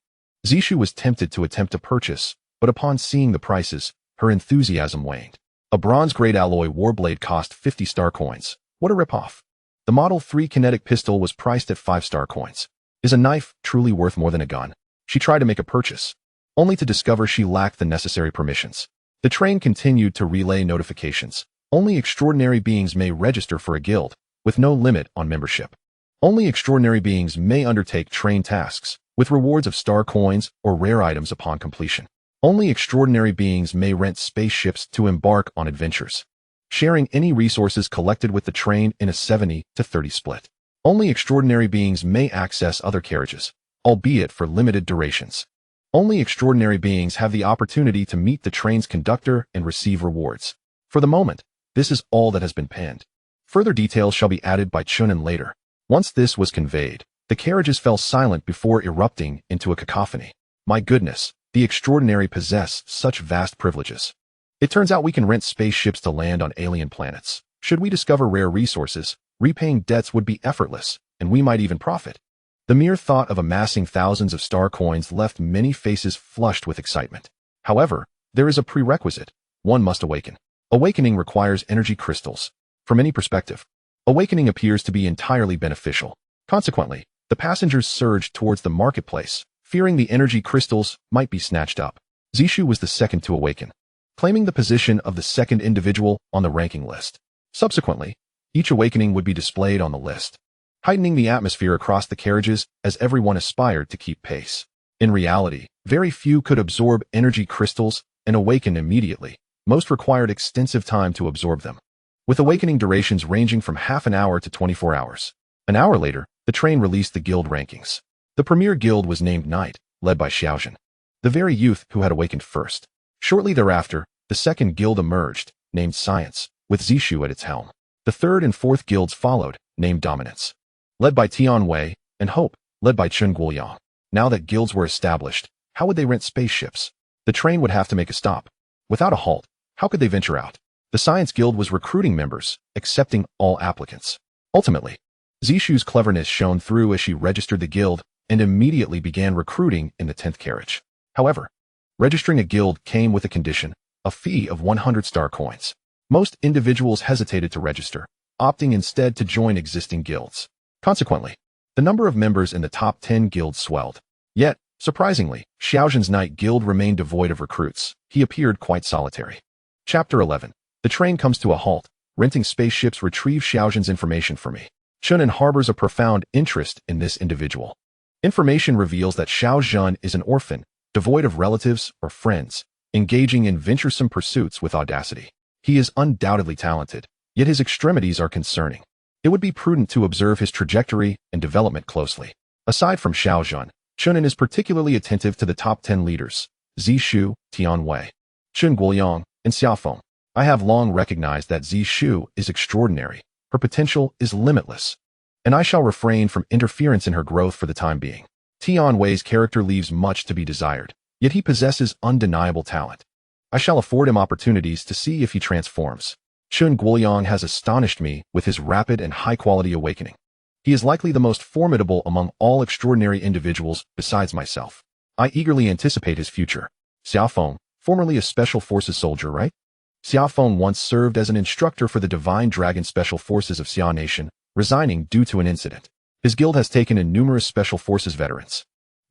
Speaker 1: Zishu was tempted to attempt a purchase, but upon seeing the prices, her enthusiasm waned. A bronze-grade alloy warblade cost 50 star coins. What a ripoff. The Model 3 kinetic pistol was priced at 5 star coins. Is a knife truly worth more than a gun? She tried to make a purchase, only to discover she lacked the necessary permissions. The train continued to relay notifications. Only extraordinary beings may register for a guild, with no limit on membership. Only extraordinary beings may undertake train tasks, with rewards of star coins or rare items upon completion. Only extraordinary beings may rent spaceships to embark on adventures, sharing any resources collected with the train in a 70-30 split. Only extraordinary beings may access other carriages, albeit for limited durations. Only extraordinary beings have the opportunity to meet the train's conductor and receive rewards. For the moment, this is all that has been penned. Further details shall be added by Chen An later. Once this was conveyed, the carriages fell silent before erupting into a cacophony. My goodness, the extraordinary possess such vast privileges. It turns out we can rent spaceships to land on alien planets. Should we discover rare resources, repaying debts would be effortless, and we might even profit. The mere thought of amassing thousands of star coins left many faces flushed with excitement. However, there is a prerequisite. One must awaken. Awakening requires energy crystals. From any perspective, awakening appears to be entirely beneficial. Consequently, the passengers surged towards the marketplace, fearing the energy crystals might be snatched up. Zishu was the second to awaken, claiming the position of the second individual on the ranking list. Subsequently, Each awakening would be displayed on the list, heightening the atmosphere across the carriages as everyone aspired to keep pace. In reality, very few could absorb energy crystals and awaken immediately. Most required extensive time to absorb them, with awakening durations ranging from half an hour to 24 hours. An hour later, the train released the guild rankings. The premier guild was named Knight, led by Xiaozhen, the very youth who had awakened first. Shortly thereafter, the second guild emerged, named Science, with Zishu at its helm. The third and fourth guilds followed, named Dominance, led by Tian Wei, and Hope, led by Chen Guoyang. Now that guilds were established, how would they rent spaceships? The train would have to make a stop. Without a halt, how could they venture out? The Science Guild was recruiting members, accepting all applicants. Ultimately, Zishu's cleverness shone through as she registered the guild and immediately began recruiting in the 10th carriage. However, registering a guild came with a condition, a fee of 100 star coins. Most individuals hesitated to register, opting instead to join existing guilds. Consequently, the number of members in the top 10 guilds swelled. Yet, surprisingly, Xiaozhen's Knight Guild remained devoid of recruits. He appeared quite solitary. Chapter 11. The train comes to a halt. Renting spaceships retrieve Xiaozhen's information for me. Chen An harbors a profound interest in this individual. Information reveals that Xiaozhen is an orphan, devoid of relatives or friends, engaging in venturesome pursuits with audacity. He is undoubtedly talented, yet his extremities are concerning. It would be prudent to observe his trajectory and development closely. Aside from Xiaozhen, Chen An is particularly attentive to the top 10 leaders, Zishu, Tian Wei, Chen Guoyang, and Xiaofeng. I have long recognized that Zishu is extraordinary. Her potential is limitless, and I shall refrain from interference in her growth for the time being. Tian Wei's character leaves much to be desired, yet he possesses undeniable talent. I shall afford him opportunities to see if he transforms. Chen Guoyang has astonished me with his rapid and high-quality awakening. He is likely the most formidable among all extraordinary individuals besides myself. I eagerly anticipate his future. Xiaofeng, formerly a Special Forces soldier, right? Xiaofeng once served as an instructor for the Divine Dragon Special Forces of Xia Nation, resigning due to an incident. His guild has taken in numerous Special Forces veterans.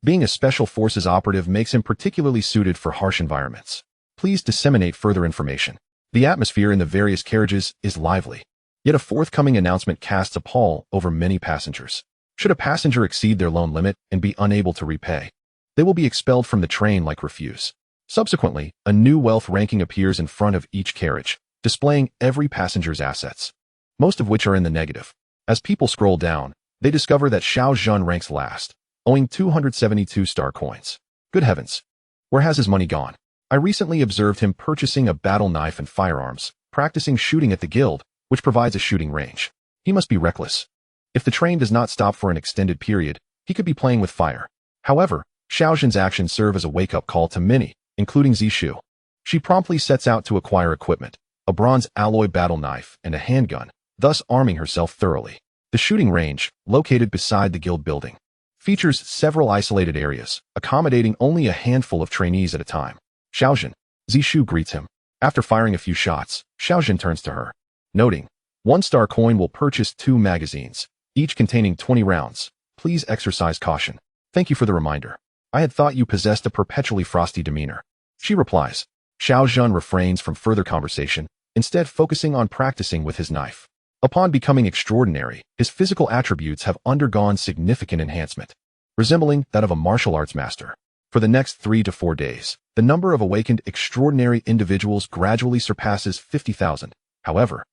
Speaker 1: Being a Special Forces operative makes him particularly suited for harsh environments. Please disseminate further information. The atmosphere in the various carriages is lively. Yet a forthcoming announcement casts a pall over many passengers. Should a passenger exceed their loan limit and be unable to repay, they will be expelled from the train like refuse. Subsequently, a new wealth ranking appears in front of each carriage, displaying every passenger's assets, most of which are in the negative. As people scroll down, they discover that Xiaozhen ranks last, owing 272 star coins. Good heavens! Where has his money gone? I recently observed him purchasing a battle knife and firearms, practicing shooting at the guild, which provides a shooting range. He must be reckless. If the train does not stop for an extended period, he could be playing with fire. However, Xiaozhen's actions serve as a wake-up call to many, including Zishu. She promptly sets out to acquire equipment, a bronze alloy battle knife and a handgun, thus arming herself thoroughly. The shooting range, located beside the guild building, features several isolated areas, accommodating only a handful of trainees at a time. Xiaozhen. Zishu greets him. After firing a few shots, Xiaozhen turns to her, noting, 1 star coin will purchase 2 magazines, each containing 20 rounds. Please exercise caution. Thank you for the reminder. I had thought you possessed a perpetually frosty demeanor. She replies. Xiaozhen refrains from further conversation, instead focusing on practicing with his knife. Upon becoming extraordinary, his physical attributes have undergone significant enhancement, resembling that of a martial arts master. For the next 3 to 4 days, the number of awakened extraordinary individuals gradually surpasses 50,000. However,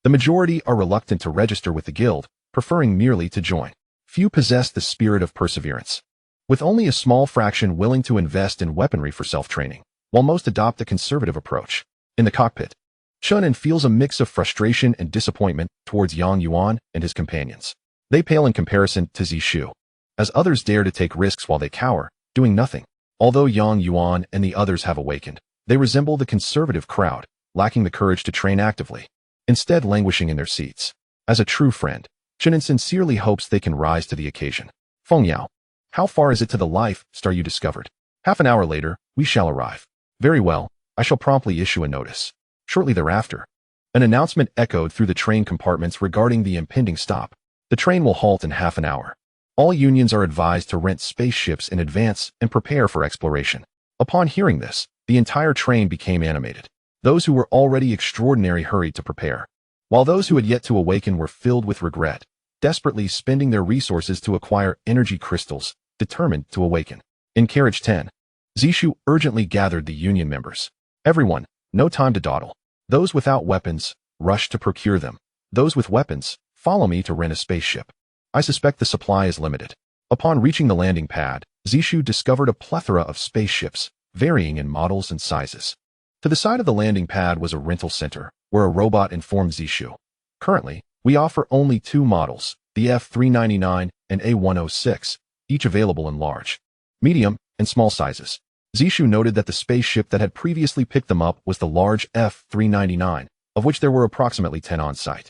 Speaker 1: the majority are reluctant to register with the guild, preferring merely to join. Few possess the spirit of perseverance, with only a small fraction willing to invest in weaponry for self-training, while most adopt a conservative approach. In the cockpit, Chen An feels a mix of frustration and disappointment towards Yang Yuan and his companions. They pale in comparison to Zishu, as others dare to take risks while they cower, doing nothing. Although Yang Yuan and the others have awakened, they resemble the conservative crowd, lacking the courage to train actively, instead languishing in their seats. As a true friend, Chen An sincerely hopes they can rise to the occasion. Fuyao. How far is it to the life star you discovered? Half an hour later, we shall arrive. Very well, I shall promptly issue a notice. Shortly thereafter, an announcement echoed through the train compartments regarding the impending stop. The train will halt in half an hour. All unions are advised to rent spaceships in advance and prepare for exploration. Upon hearing this, the entire train became animated. Those who were already extraordinary hurried to prepare. while those who had yet to awaken were filled with regret, desperately spending their resources to acquire energy crystals, determined to awaken. In Carriage 10, Zishu urgently gathered the Union members. Everyone, no time to dawdle. Those without weapons, rush to procure them. Those with weapons, follow me to rent a spaceship. I suspect the supply is limited. Upon reaching the landing pad, Zishu discovered a plethora of spaceships, varying in models and sizes. To the side of the landing pad was a rental center, where a robot informed Zishu. Currently, we offer only 2 models, the F399 and A106, each available in large, medium, and small sizes. Zishu noted that the spaceship that had previously picked them up was the large F399, of which there were approximately 10 on site.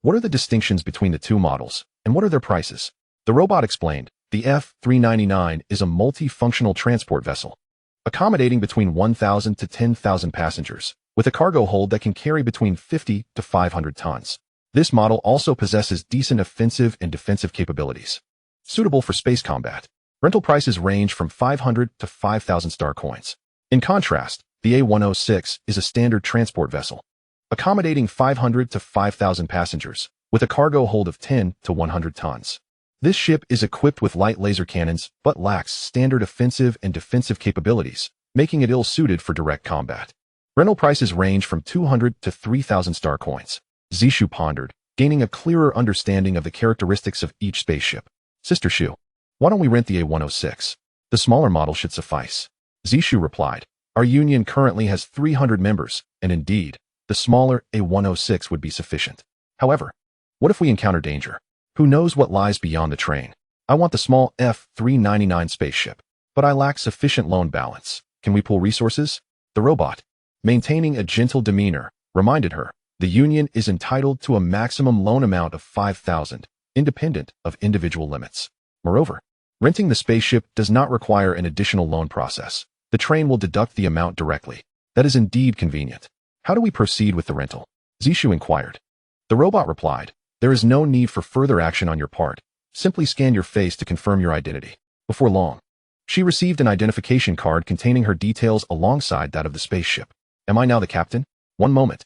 Speaker 1: What are the distinctions between the 2 models, and what are their prices? The robot explained, the F399 is a multifunctional transport vessel, accommodating between 1,000 to 10,000 passengers, with a cargo hold that can carry between 50 to 500 tons. This model also possesses decent offensive and defensive capabilities, suitable for space combat. Rental prices range from 500 to 5,000 star coins. In contrast, the A106 is a standard transport vessel, accommodating 500 to 5,000 passengers, with a cargo hold of 10 to 100 tons. This ship is equipped with light laser cannons but lacks standard offensive and defensive capabilities, making it ill-suited for direct combat. Rental prices range from 200 to 3,000 star coins. Zishu pondered, gaining a clearer understanding of the characteristics of each spaceship. Sister Shu, why don't we rent the A106? The smaller model should suffice. Zishu replied, our union currently has 300 members, and indeed, the smaller A106 would be sufficient. However, what if we encounter danger? Who knows what lies beyond the train? I want the small F399 spaceship, but I lack sufficient loan balance. Can we pool resources? The robot, maintaining a gentle demeanor, reminded her, the union is entitled to a maximum loan amount of 5,000, independent of individual limits. Moreover, renting the spaceship does not require an additional loan process. The train will deduct the amount directly. That is indeed convenient. How do we proceed with the rental? Zishu inquired. The robot replied, there is no need for further action on your part. Simply scan your face to confirm your identity. Before long, she received an identification card containing her details alongside that of the spaceship. Am I now the captain? One moment.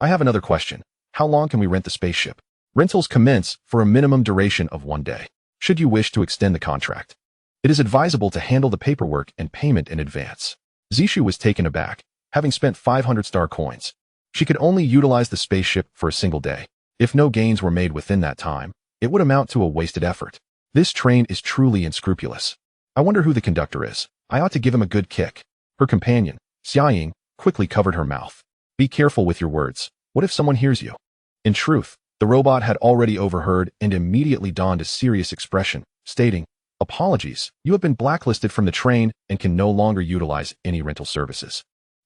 Speaker 1: I have another question. How long can we rent the spaceship? Rentals commence for a minimum duration of 1 day. Should you wish to extend the contract, it is advisable to handle the paperwork and payment in advance. Zishu was taken aback. Having spent 500 star coins, she could only utilize the spaceship for a single day. If no gains were made within that time, it would amount to a wasted effort. This train is truly unscrupulous. I wonder who the conductor is. I ought to give him a good kick. Her companion, Xiaoying, quickly covered her mouth. Be careful with your words. What if someone hears you? In truth, the robot had already overheard and immediately donned a serious expression, stating, apologies, you have been blacklisted from the train and can no longer utilize any rental services.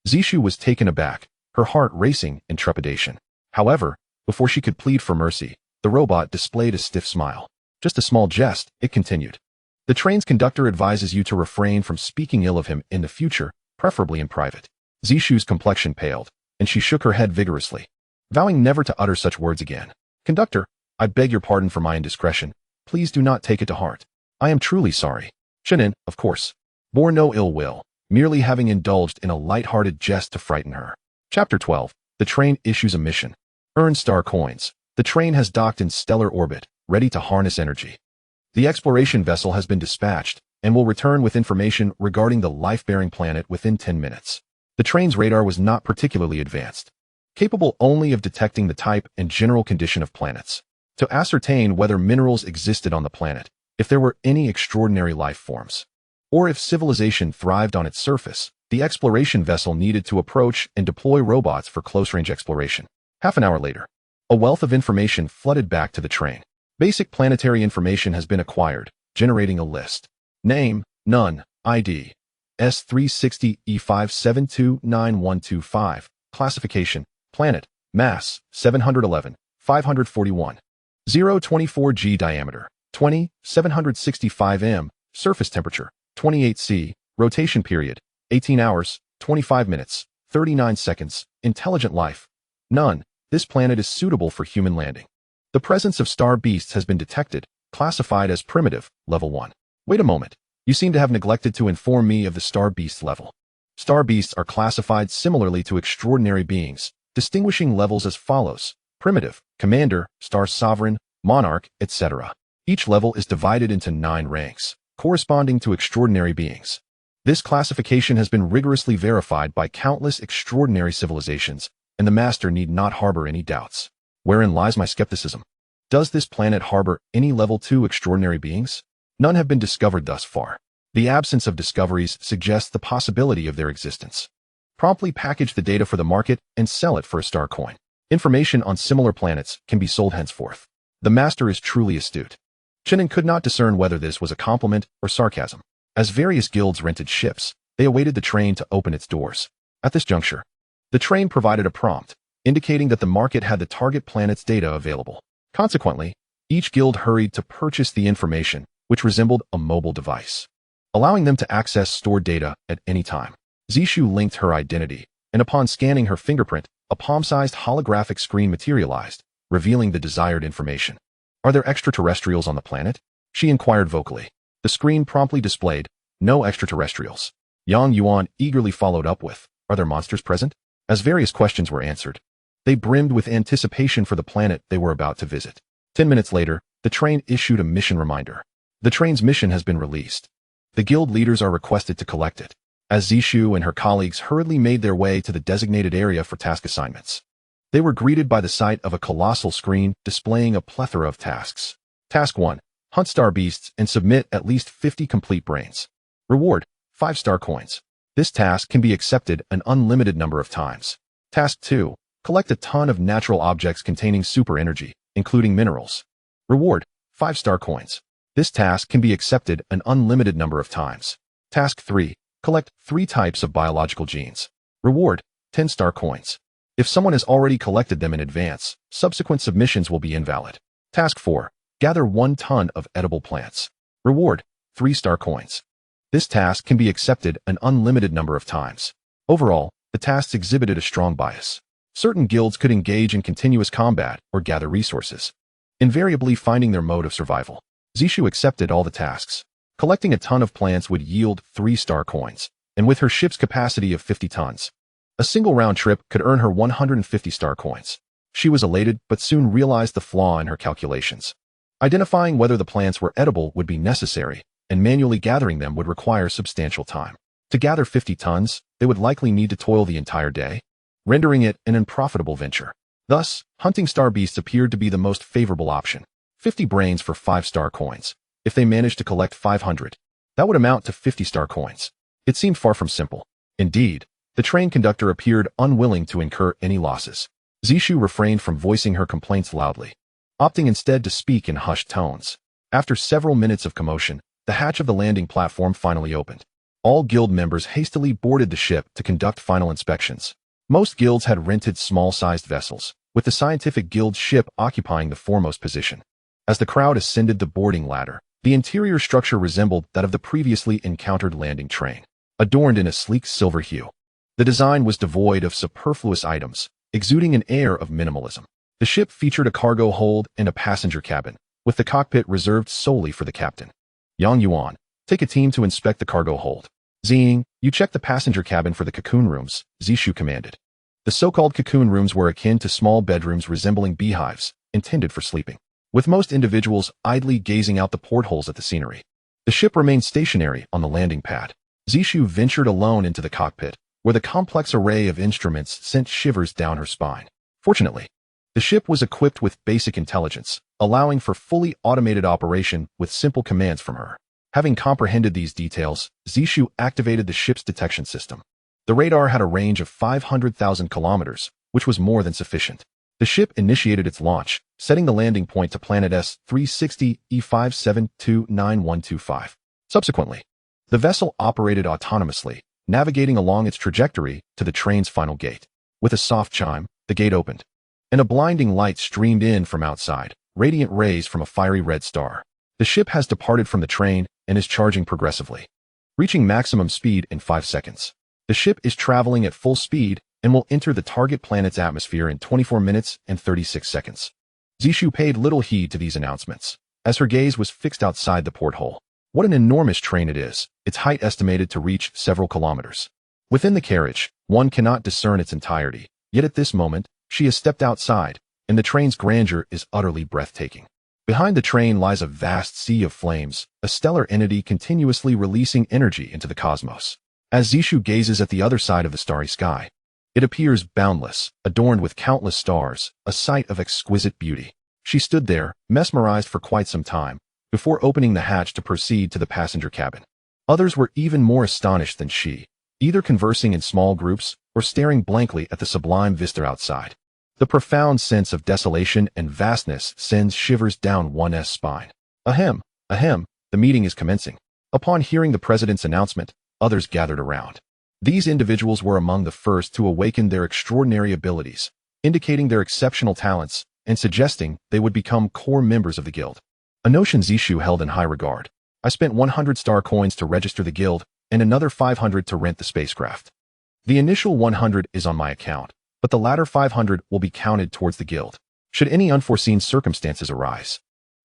Speaker 1: Zishu was taken aback, her heart racing in trepidation. However, before she could plead for mercy, the robot displayed a stiff smile. Just a small jest, it continued. The train's conductor advises you to refrain from speaking ill of him in the future, preferably in private. Zishu's complexion paled, and she shook her head vigorously, vowing never to utter such words again. Conductor, I beg your pardon for my indiscretion. Please do not take it to heart. I am truly sorry. Chen An, of course, bore no ill will, merely having indulged in a light-hearted jest to frighten her. Chapter 12. The train issues a mission. Earn star coins. The train has docked in stellar orbit, ready to harness energy. The exploration vessel has been dispatched and will return with information regarding the life-bearing planet within 10 minutes. The train's radar was not particularly advanced, capable only of detecting the type and general condition of planets. To ascertain whether minerals existed on the planet, if there were any extraordinary life forms, or if civilization thrived on its surface, the exploration vessel needed to approach and deploy robots for close-range exploration. Half an hour later, a wealth of information flooded back to the train. Basic planetary information has been acquired, generating a list. Name, none, ID, S360E57291225. Classification, planet, mass, 711, 541. 024G diameter, 20, 765 m, surface temperature, 28 C, rotation period, 18 hours, 25 minutes, 39 seconds, intelligent life. None. This planet is suitable for human landing. The presence of star beasts has been detected, classified as primitive, level 1. Wait a moment. You seem to have neglected to inform me of the star beast level. Star beasts are classified similarly to extraordinary beings, distinguishing levels as follows. primitive, commander, star sovereign, monarch, etc. Each level is divided into 9 ranks, corresponding to extraordinary beings. This classification has been rigorously verified by countless extraordinary civilizations, and the master need not harbor any doubts. Wherein lies my skepticism? Does this planet harbor any level 2 extraordinary beings? None have been discovered thus far. The absence of discoveries suggests the possibility of their existence. Promptly package the data for the market and sell it for a star coin. Information on similar planets can be sold henceforth. The master is truly astute. Chen An could not discern whether this was a compliment or sarcasm. As various guilds rented ships, they awaited the train to open its doors. At this juncture, the train provided a prompt, indicating that the market had the target planet's data available. Consequently, each guild hurried to purchase the information, which resembled a mobile device, allowing them to access stored data at any time. Zishu linked her identity, and upon scanning her fingerprint, a palm-sized holographic screen materialized, revealing the desired information. Are there extraterrestrials on the planet? She inquired vocally. The screen promptly displayed, no extraterrestrials. Yang Yuan eagerly followed up with, are there monsters present? As various questions were answered, they brimmed with anticipation for the planet they were about to visit. 10 minutes later, the train issued a mission reminder. The train's mission has been released. The guild leaders are requested to collect it. As Zishu and her colleagues hurriedly made their way to the designated area for task assignments, they were greeted by the sight of a colossal screen displaying a plethora of tasks. Task 1. Hunt star beasts and submit at least 50 complete brains. Reward, 5 star coins. This task can be accepted an unlimited number of times. Task 2. Collect a ton of natural objects containing super energy, including minerals. Reward, 5 star coins. This task can be accepted an unlimited number of times. Task 3. Collect 3 types of biological genes. Reward, 10 star coins. If someone has already collected them in advance, subsequent submissions will be invalid. Task 4. Gather 1 ton of edible plants. Reward, 3 star coins. This task can be accepted an unlimited number of times. Overall, the tasks exhibited a strong bias. Certain guilds could engage in continuous combat or gather resources, invariably finding their mode of survival. Zishu accepted all the tasks. Collecting a ton of plants would yield 3 star coins, and with her ship's capacity of 50 tons, a single round trip could earn her 150 star coins. She was elated, but soon realized the flaw in her calculations. Identifying whether the plants were edible would be necessary, and manually gathering them would require substantial time. To gather 50 tons, they would likely need to toil the entire day, rendering it an unprofitable venture. Thus, hunting star beasts appeared to be the most favorable option. 50 brains for 5 star coins. If they managed to collect 500, that would amount to 50 star coins. It seemed far from simple. Indeed, the train conductor appeared unwilling to incur any losses. Zishu refrained from voicing her complaints loudly, opting instead to speak in hushed tones. After several minutes of commotion, the hatch of the landing platform finally opened. All guild members hastily boarded the ship to conduct final inspections. Most guilds had rented small-sized vessels, with the scientific guild's ship occupying the foremost position. As the crowd ascended the boarding ladder, the interior structure resembled that of the previously encountered landing train, adorned in a sleek silver hue. The design was devoid of superfluous items, exuding an air of minimalism. The ship featured a cargo hold and a passenger cabin, with the cockpit reserved solely for the captain. Yang Yuan, take a team to inspect the cargo hold. Ziying, you check the passenger cabin for the cocoon rooms, Zishu commanded. The so-called cocoon rooms were akin to small bedrooms resembling beehives, intended for sleeping, with most individuals idly gazing out the portholes at the scenery. The ship remained stationary on the landing pad. Zishu ventured alone into the cockpit, where the complex array of instruments sent shivers down her spine. Fortunately, the ship was equipped with basic intelligence, allowing for fully automated operation with simple commands from her. Having comprehended these details, Zishu activated the ship's detection system. The radar had a range of 500,000 kilometers, which was more than sufficient. The ship initiated its launch, setting the landing point to planet S-360 E5729125. Subsequently, the vessel operated autonomously, navigating along its trajectory to the train's final gate. With a soft chime, the gate opened, and a blinding light streamed in from outside, radiant rays from a fiery red star. The ship has departed from the train and is charging progressively, reaching maximum speed in 5 seconds. The ship is traveling at full speed and will enter the target planet's atmosphere in 24 minutes and 36 seconds. Zishu paid little heed to these announcements, as her gaze was fixed outside the porthole. What an enormous train it is, its height estimated to reach several kilometers. Within the carriage, one cannot discern its entirety, yet at this moment, she has stepped outside, and the train's grandeur is utterly breathtaking. Behind the train lies a vast sea of flames, a stellar entity continuously releasing energy into the cosmos. As Zishu gazes at the other side of the starry sky, it appears boundless, adorned with countless stars, a sight of exquisite beauty. She stood there, mesmerized for quite some time, before opening the hatch to proceed to the passenger cabin. Others were even more astonished than she, either conversing in small groups or staring blankly at the sublime vista outside. The profound sense of desolation and vastness sends shivers down one's spine. Ahem, ahem, the meeting is commencing. Upon hearing the president's announcement, others gathered around. These individuals were among the first to awaken their extraordinary abilities, indicating their exceptional talents and suggesting they would become core members of the guild. A notion Zishu held in high regard. I spent 100 star coins to register the guild and another 500 to rent the spacecraft. The initial 100 is on my account, but the latter 500 will be counted towards the guild, should any unforeseen circumstances arise.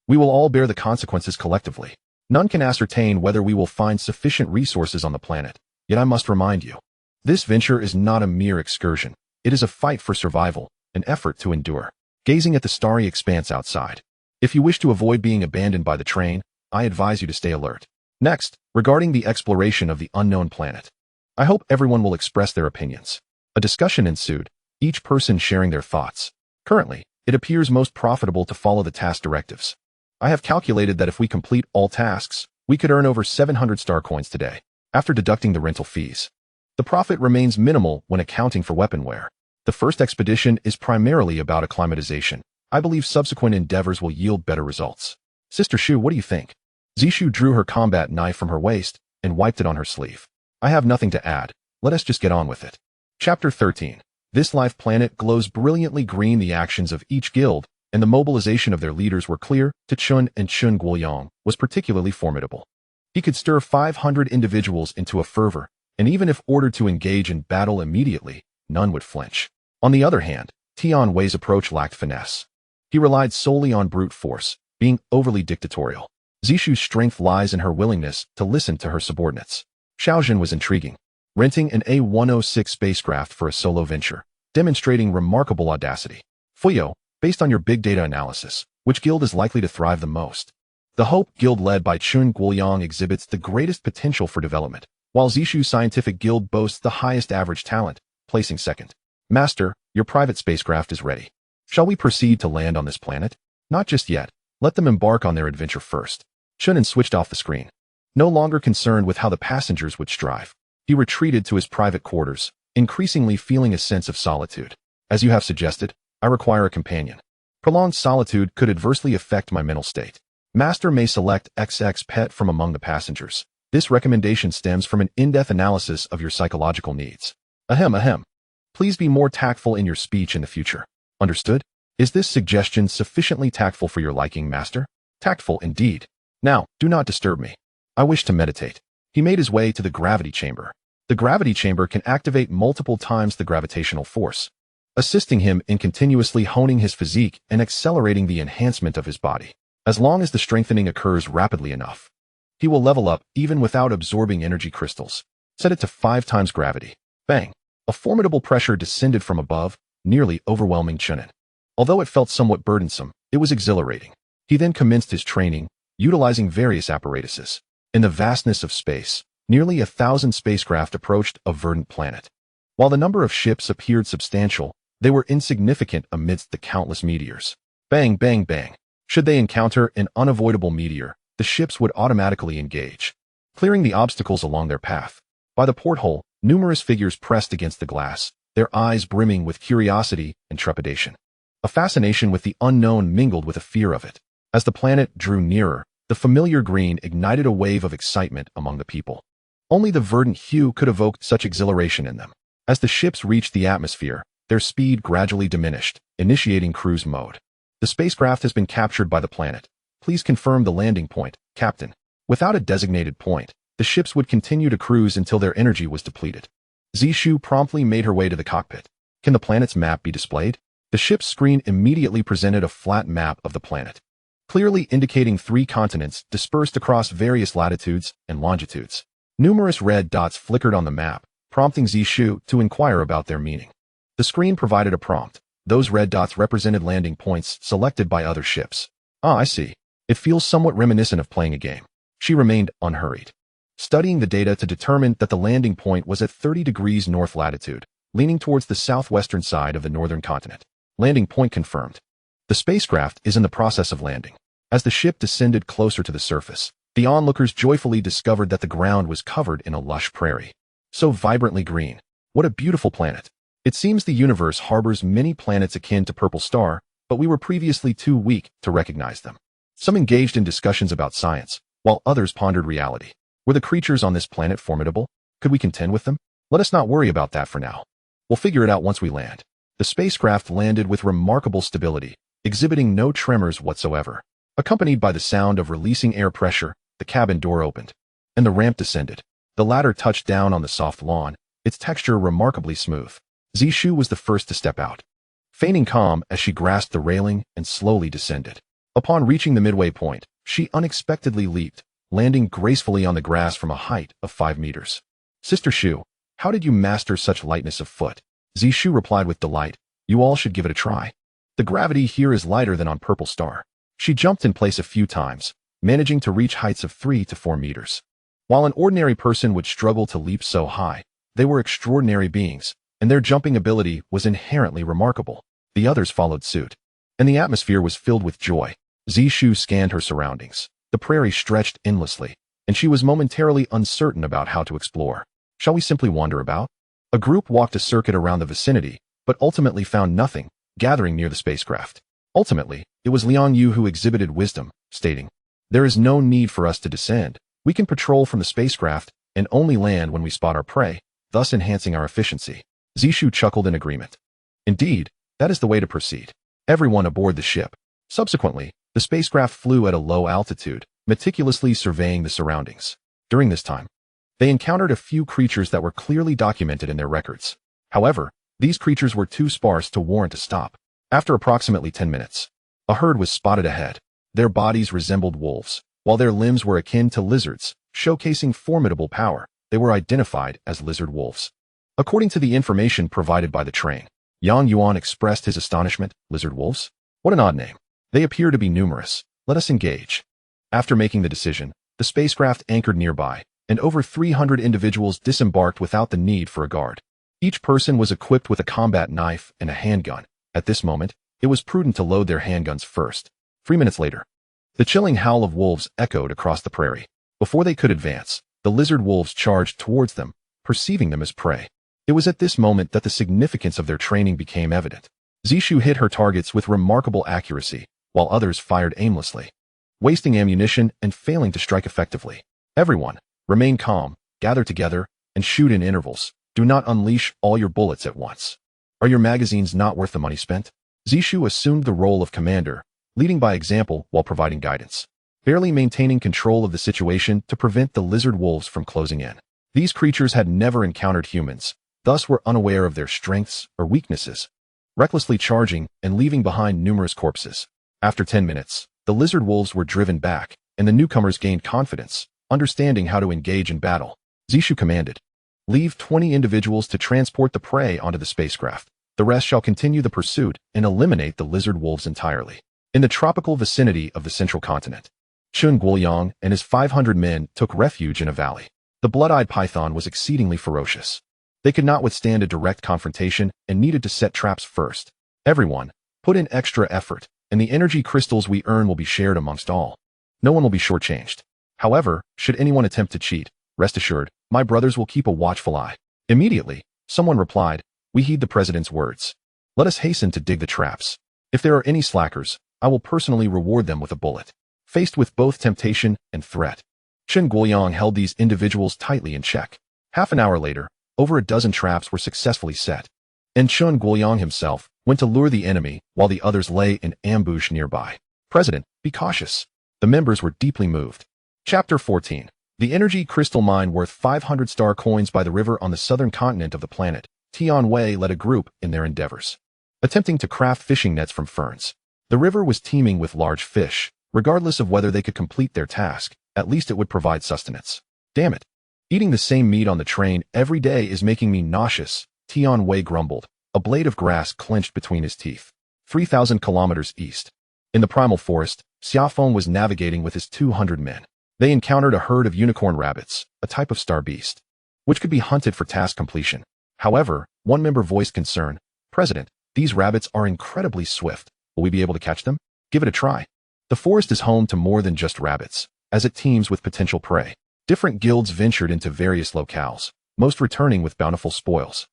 Speaker 1: We will all bear the consequences collectively. None can ascertain whether we will find sufficient resources on the planet, yet I must remind you, this venture is not a mere excursion. It is a fight for survival, an effort to endure. Gazing at the starry expanse outside. If you wish to avoid being abandoned by the train, I advise you to stay alert. Next, regarding the exploration of the unknown planet. I hope everyone will express their opinions. A discussion ensued, each person sharing their thoughts. Currently, it appears most profitable to follow the task directives. I have calculated that if we complete all tasks, we could earn over 700 star coins today, after deducting the rental fees. The profit remains minimal when accounting for weaponware. The first expedition is primarily about acclimatization. I believe subsequent endeavors will yield better results. Sister Shu, what do you think? Zishu drew her combat knife from her waist and wiped it on her sleeve. I have nothing to add. Let us just get on with it. Chapter 13. This life planet glows brilliantly green. The actions of each guild and the mobilization of their leaders were clear. To Chen and Chen Guoyang was particularly formidable. He could stir 500 individuals into a fervor, and even if ordered to engage in battle immediately, none would flinch. On the other hand, Tian Wei's approach lacked finesse. He relied solely on brute force, being overly dictatorial. Zishu's strength lies in her willingness to listen to her subordinates. Xiaojin was intriguing, renting an A-106 spacecraft for a solo venture, demonstrating remarkable audacity. Fuyao, based on your big data analysis, which guild is likely to thrive the most? The Hope Guild led by Chen Guoyang exhibits the greatest potential for development, while Zishu's scientific guild boasts the highest average talent, placing second. Master, your private spacecraft is ready. Shall we proceed to land on this planet? Not just yet. Let them embark on their adventure first. Chen An switched off the screen. No longer concerned with how the passengers would strive, he retreated to his private quarters, increasingly feeling a sense of solitude. As you have suggested, I require a companion. Prolonged solitude could adversely affect my mental state. Master may select XX pet from among the passengers. This recommendation stems from an in-depth analysis of your psychological needs. Ahem, ahem. Please be more tactful in your speech in the future. Understood? Is this suggestion sufficiently tactful for your liking, Master? Tactful indeed. Now, do not disturb me. I wish to meditate. He made his way to the gravity chamber. The gravity chamber can activate multiple times the gravitational force, assisting him in continuously honing his physique and accelerating the enhancement of his body. As long as the strengthening occurs rapidly enough, he will level up even without absorbing energy crystals. Set it to 5 times gravity. Bang! A formidable pressure descended from above, nearly overwhelming Chen An. Although it felt somewhat burdensome, it was exhilarating. He then commenced his training, utilizing various apparatuses. In the vastness of space, nearly 1,000 spacecraft approached a verdant planet. While the number of ships appeared substantial, they were insignificant amidst the countless meteors. Bang, bang, bang. Should they encounter an unavoidable meteor, the ships would automatically engage, clearing the obstacles along their path. By the porthole, numerous figures pressed against the glass, their eyes brimming with curiosity and trepidation. A fascination with the unknown mingled with a fear of it. As the planet drew nearer, the familiar green ignited a wave of excitement among the people. Only the verdant hue could evoke such exhilaration in them. As the ships reached the atmosphere, their speed gradually diminished, initiating cruise mode. The spacecraft has been captured by the planet. Please confirm the landing point, Captain. Without a designated point, the ships would continue to cruise until their energy was depleted. Zishu promptly made her way to the cockpit. Can the planet's map be displayed? The ship's screen immediately presented a flat map of the planet, clearly indicating 3 continents dispersed across various latitudes and longitudes. Numerous red dots flickered on the map, prompting Zishu to inquire about their meaning. The screen provided a prompt. Those red dots represented landing points selected by other ships. Ah, I see. It feels somewhat reminiscent of playing a game. She remained unhurried, studying the data to determine that the landing point was at 30 degrees north latitude, leaning towards the southwestern side of the northern continent. Landing point confirmed. The spacecraft is in the process of landing. As the ship descended closer to the surface, the onlookers joyfully discovered that the ground was covered in a lush prairie. So vibrantly green. What a beautiful planet. It seems the universe harbors many planets akin to Purple Star, but we were previously too weak to recognize them. Some engaged in discussions about science, while others pondered reality. Were the creatures on this planet formidable? Could we contend with them? Let us not worry about that for now. We'll figure it out once we land. The spacecraft landed with remarkable stability, exhibiting no tremors whatsoever. Accompanied by the sound of releasing air pressure, the cabin door opened, and the ramp descended. The ladder touched down on the soft lawn, its texture remarkably smooth. Zishu was the first to step out, feigning calm as she grasped the railing and slowly descended. Upon reaching the midway point, she unexpectedly leaped, landing gracefully on the grass from a height of 5 meters. Sister Shu, how did you master such lightness of foot? Zishu replied with delight. You all should give it a try. The gravity here is lighter than on Purple Star. She jumped in place a few times, managing to reach heights of 3 to 4 meters. While an ordinary person would struggle to leap so high, they were extraordinary beings, and their jumping ability was inherently remarkable. The others followed suit, and the atmosphere was filled with joy. Zishu scanned her surroundings. The prairie stretched endlessly, and she was momentarily uncertain about how to explore. Shall we simply wander about? A group walked a circuit around the vicinity, but ultimately found nothing, gathering near the spacecraft. Ultimately, it was Liang Yu who exhibited wisdom, stating, "There is no need for us to descend. We can patrol from the spacecraft and only land when we spot our prey, thus enhancing our efficiency." Zishu chuckled in agreement. Indeed, that is the way to proceed. Everyone aboard the ship. Subsequently, the spacecraft flew at a low altitude, meticulously surveying the surroundings. During this time, they encountered a few creatures that were clearly documented in their records. However, these creatures were too sparse to warrant a stop. After approximately 10 minutes, a herd was spotted ahead. Their bodies resembled wolves, while their limbs were akin to lizards, showcasing formidable power. They were identified as lizard wolves. According to the information provided by the train, Yang Yuan expressed his astonishment. Lizard wolves? What an odd name. They appear to be numerous. Let us engage. After making the decision, the spacecraft anchored nearby, and over 300 individuals disembarked without the need for a guard. Each person was equipped with a combat knife and a handgun. At this moment, it was prudent to load their handguns first. 3 minutes later, the chilling howl of wolves echoed across the prairie. Before they could advance, the lizard wolves charged towards them, perceiving them as prey. It was at this moment that the significance of their training became evident. Zishu hit her targets with remarkable accuracy, while others fired aimlessly, wasting ammunition and failing to strike effectively. Everyone, remain calm, gather together, and shoot in intervals. Do not unleash all your bullets at once. Are your magazines not worth the money spent? Zishu assumed the role of commander, leading by example while providing guidance, barely maintaining control of the situation to prevent the lizard wolves from closing in. These creatures had never encountered humans, thus were unaware of their strengths or weaknesses, recklessly charging and leaving behind numerous corpses. After 10 minutes, the lizard wolves were driven back, and the newcomers gained confidence, understanding how to engage in battle. Zishu commanded, "Leave 20 individuals to transport the prey onto the spacecraft. The rest shall continue the pursuit and eliminate the lizard wolves entirely." In the tropical vicinity of the central continent, Chen Guoyang and his 500 men took refuge in a valley. The blood-eyed python was exceedingly ferocious. They could not withstand a direct confrontation and needed to set traps first. Everyone, put in extra effort, and the energy crystals we earn will be shared amongst all. No one will be shortchanged. However, should anyone attempt to cheat, rest assured, my brothers will keep a watchful eye. Immediately, someone replied, "We heed the president's words. Let us hasten to dig the traps. If there are any slackers, I will personally reward them with a bullet." Faced with both temptation and threat, Chen Guoyang held these individuals tightly in check. Half an hour later, over a dozen traps were successfully set, and Chen Guoyang himself went to lure the enemy while the others lay in ambush nearby. "President, be cautious." The members were deeply moved. Chapter 14. The energy crystal mine worth 500 star coins by the river on the southern continent of the planet. Tian Wei led a group in their endeavors, attempting to craft fishing nets from ferns. The river was teeming with large fish. Regardless of whether they could complete their task, at least it would provide sustenance. "Damn it. Eating the same meat on the train every day is making me nauseous," Tian Wei grumbled, a blade of grass clenched between his teeth. 3,000 kilometers east. In the primal forest, Xiaofeng was navigating with his 200 men. They encountered a herd of unicorn rabbits, a type of star beast, which could be hunted for task completion. However, one member voiced concern. President, these rabbits are incredibly swift. Will we be able to catch them? Give it a try. The forest is home to more than just rabbits, as it teems with potential prey. Different guilds ventured into various locales, most returning with bountiful spoils,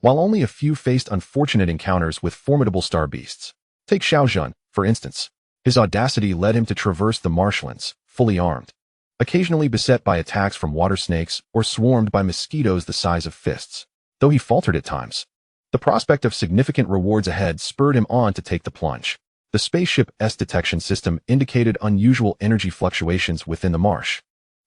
Speaker 1: while only a few faced unfortunate encounters with formidable star beasts. Take Xiaozhen, for instance. His audacity led him to traverse the marshlands, fully armed, occasionally beset by attacks from water snakes or swarmed by mosquitoes the size of fists. Though he faltered at times, the prospect of significant rewards ahead spurred him on to take the plunge. The spaceship's detection system indicated unusual energy fluctuations within the marsh,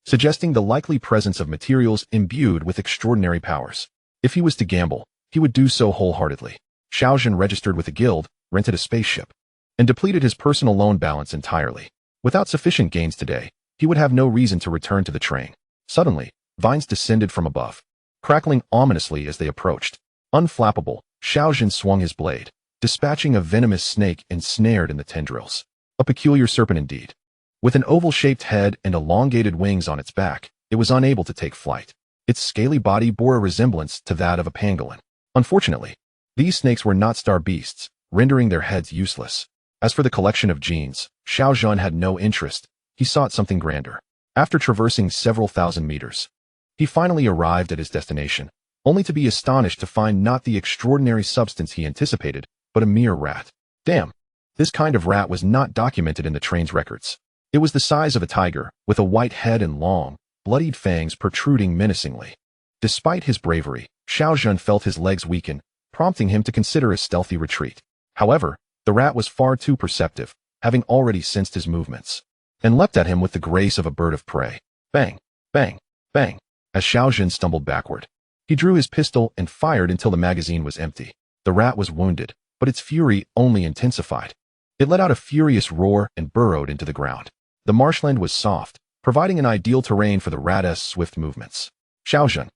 Speaker 1: suggesting the likely presence of materials imbued with extraordinary powers. If he was to gamble, he would do so wholeheartedly. Xiaozhen registered with a guild, rented a spaceship, and depleted his personal loan balance entirely. Without sufficient gains today, he would have no reason to return to the train. Suddenly, vines descended from above, crackling ominously as they approached. Unflappable, Xiaozhen swung his blade, dispatching a venomous snake ensnared in the tendrils. A peculiar serpent indeed. With an oval-shaped head and elongated wings on its back, it was unable to take flight. Its scaly body bore a resemblance to that of a pangolin. Unfortunately, these snakes were not star beasts, rendering their heads useless. As for the collection of genes, Xiaozhen had no interest. He sought something grander. After traversing several thousand meters, he finally arrived at his destination, only to be astonished to find not the extraordinary substance he anticipated, but a mere rat. Damn! This kind of rat was not documented in the train's records. It was the size of a tiger, with a white head and long, bloodied fangs protruding menacingly. Despite his bravery, Xiaozhen felt his legs weaken, prompting him to consider a stealthy retreat. However, the rat was far too perceptive, having already sensed his movements, and leapt at him with the grace of a bird of prey. Bang! Bang! Bang! As Xiaozhen stumbled backward, he drew his pistol and fired until the magazine was empty. The rat was wounded, but its fury only intensified. It let out a furious roar and burrowed into the ground. The marshland was soft, providing an ideal terrain for the rat's swift movements. Xiaozhen,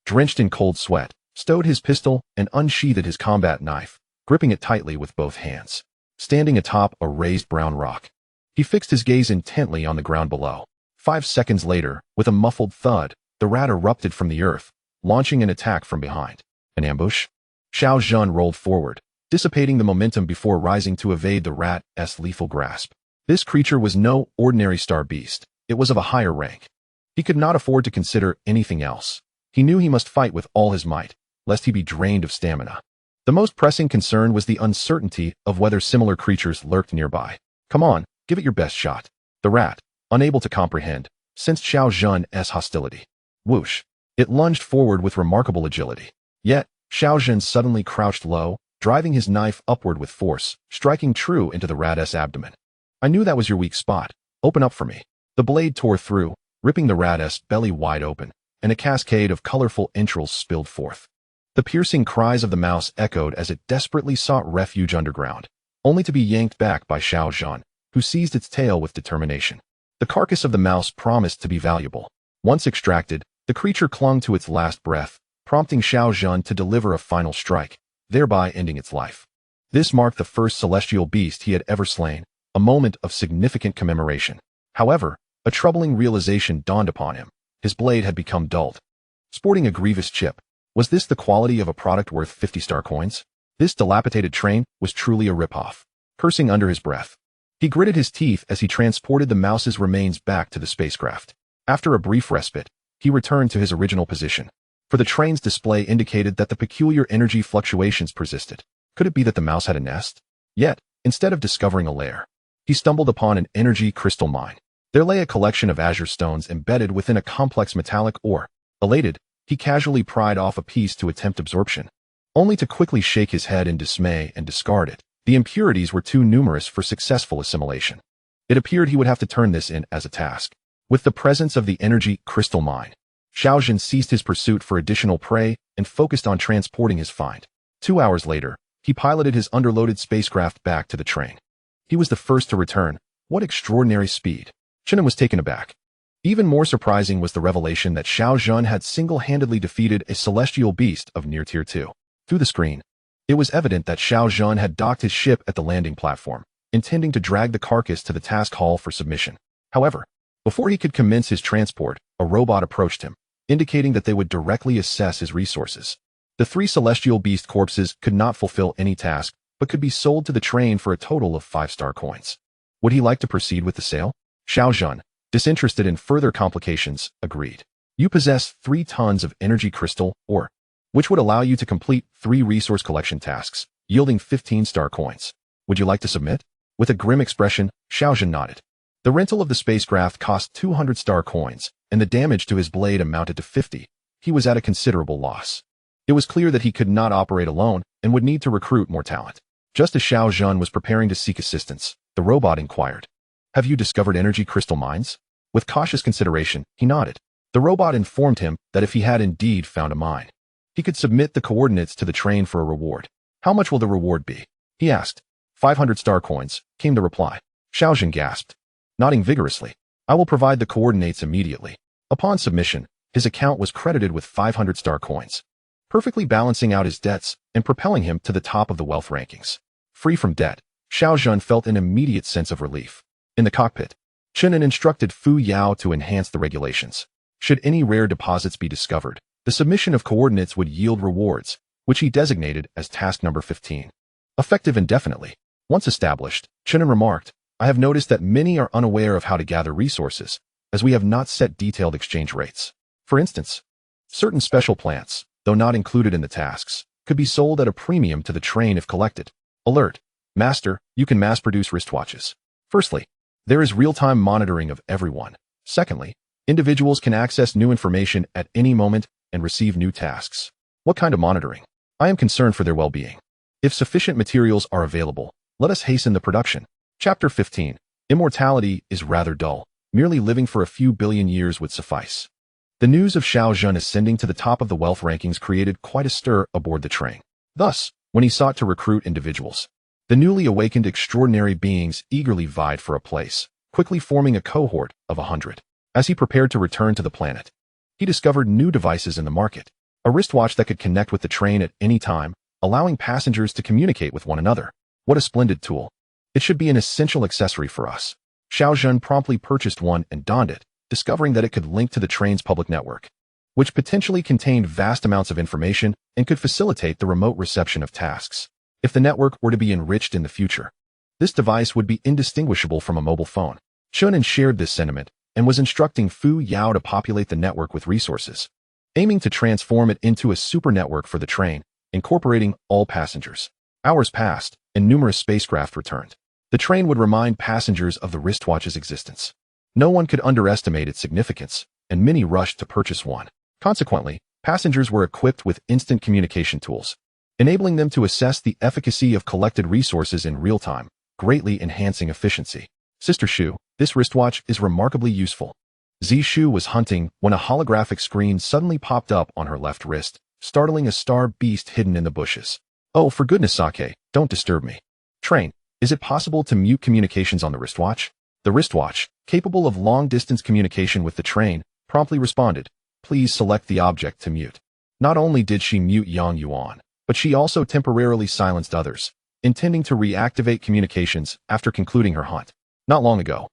Speaker 1: drenched in cold sweat, stowed his pistol and unsheathed his combat knife, gripping it tightly with both hands. Standing atop a raised brown rock, he fixed his gaze intently on the ground below. 5 seconds later, with a muffled thud, the rat erupted from the earth, launching an attack from behind. An ambush? Xiaozhen rolled forward, dissipating the momentum before rising to evade the rat's lethal grasp. This creature was no ordinary star beast. It was of a higher rank. He could not afford to consider anything else. He knew he must fight with all his might, lest he be drained of stamina. The most pressing concern was the uncertainty of whether similar creatures lurked nearby. Come on, give it your best shot. The rat, unable to comprehend, sensed Xiaozhen's hostility. Whoosh! It lunged forward with remarkable agility. Yet, Xiaozhen suddenly crouched low, driving his knife upward with force, striking true into the rat's abdomen. I knew that was your weak spot. Open up for me. The blade tore through, ripping the rat's belly wide open, and a cascade of colorful entrails spilled forth. The piercing cries of the mouse echoed as it desperately sought refuge underground, only to be yanked back by Xiaozhen, who seized its tail with determination. The carcass of the mouse promised to be valuable. Once extracted, the creature clung to its last breath, prompting Xiaozhen to deliver a final strike, thereby ending its life. This marked the first celestial beast he had ever slain, a moment of significant commemoration. However, a troubling realization dawned upon him. His blade had become dulled, sporting a grievous chip. Was this the quality of a product worth 50 star coins? This dilapidated train was truly a ripoff. Cursing under his breath, he gritted his teeth as he transported the mouse's remains back to the spacecraft. After a brief respite, he returned to his original position, for the train's display indicated that the peculiar energy fluctuations persisted. Could it be that the mouse had a nest? Yet, instead of discovering a lair, he stumbled upon an energy crystal mine. There lay a collection of azure stones embedded within a complex metallic ore. Elated, he casually pried off a piece to attempt absorption, only to quickly shake his head in dismay and discard it. The impurities were too numerous for successful assimilation. It appeared he would have to turn this in as a task. With the presence of the energy crystal mine, Xiaozhen ceased his pursuit for additional prey and focused on transporting his find. 2 hours later, he piloted his underloaded spacecraft back to the train. He was the first to return. What extraordinary speed! Chen An was taken aback. Even more surprising was the revelation that Xiaozhen had single-handedly defeated a celestial beast of near tier 2. Through the screen, It was evident that Xiao Zhan had docked his ship at the landing platform, intending to drag the carcass to the task hall for submission. However, before he could commence his transport, a robot approached him, indicating that they would directly assess his resources. The 3 celestial beast corpses could not fulfill any task, but could be sold to the train for a total of 5-star coins. Would he like to proceed with the sale? Xiao Zhan, disinterested in further complications, agreed. You possess 3 tons of energy crystal ore, which would allow you to complete 3 resource collection tasks, yielding 15-star coins. Would you like to submit? With a grim expression, Xiao Zhan nodded. The rental of the spacecraft cost 200-star coins, and the damage to his blade amounted to 50. He was at a considerable loss. It was clear that he could not operate alone and would need to recruit more talent. Just as Xiao Zhan was preparing to seek assistance, the robot inquired, "Have you discovered energy crystal mines?" With cautious consideration, he nodded. The robot informed him that if he had indeed found a mine, he could submit the coordinates to the train for a reward. "How much will the reward be?" he asked. 500-star coins, came the reply. Xiao Zhan gasped, nodding vigorously. "I will provide the coordinates immediately." Upon submission, his account was credited with 500-star coins, perfectly balancing out his debts and propelling him to the top of the wealth rankings. Free from debt, Xiao Zhan felt an immediate sense of relief. In the cockpit, Chen An instructed Fuyao to enhance the regulations. Should any rare deposits be discovered, the submission of coordinates would yield rewards, which he designated as task number 15. Effective indefinitely. Once established, Chen An remarked, "I have noticed that many are unaware of how to gather resources, as we have not set detailed exchange rates. For instance, certain special plants, though not included in the tasks, could be sold at a premium to the train if collected. Alert. Master, you can mass-produce wristwatches. Firstly, there is real-time monitoring of everyone. Secondly, individuals can access new information at any moment and receive new tasks. What kind of monitoring? I am concerned for their well-being. If sufficient materials are available, let us hasten the production." Chapter 15. Immortality is rather dull. Merely living for a few billion years would suffice. The news of Xiao Zhan ascending to the top of the wealth rankings created quite a stir aboard the train. Thus, when he sought to recruit individuals, the newly awakened extraordinary beings eagerly vied for a place, quickly forming a cohort of 100. As he prepared to return to the planet, he discovered new devices in the market. A wristwatch that could connect with the train at any time, allowing passengers to communicate with one another. What a splendid tool. It should be an essential accessory for us. Xiao Zhan promptly purchased one and donned it, discovering that it could link to the train's public network, which potentially contained vast amounts of information and could facilitate the remote reception of tasks. If the network were to be enriched in the future, this device would be indistinguishable from a mobile phone. Chen An shared this sentiment and was instructing Fuyao to populate the network with resources, aiming to transform it into a super network for the train, incorporating all passengers. Hours passed, and numerous spacecraft returned. The train would remind passengers of the wristwatch's existence. No one could underestimate its significance, and many rushed to purchase one. Consequently, passengers were equipped with instant communication tools, enabling them to assess the efficacy of collected resources in real time, greatly enhancing efficiency. Sister Shu, this wristwatch is remarkably useful. Zishu was hunting when a holographic screen suddenly popped up on her left wrist, startling a star beast hidden in the bushes. "Oh, for goodness sake, don't disturb me. Train, is it possible to mute communications on the wristwatch?" The wristwatch, capable of long-distance communication with the train, promptly responded, "Please select the object to mute." Not only did she mute Yang Yuan, but she also temporarily silenced others, intending to reactivate communications after concluding her hunt. Not long ago,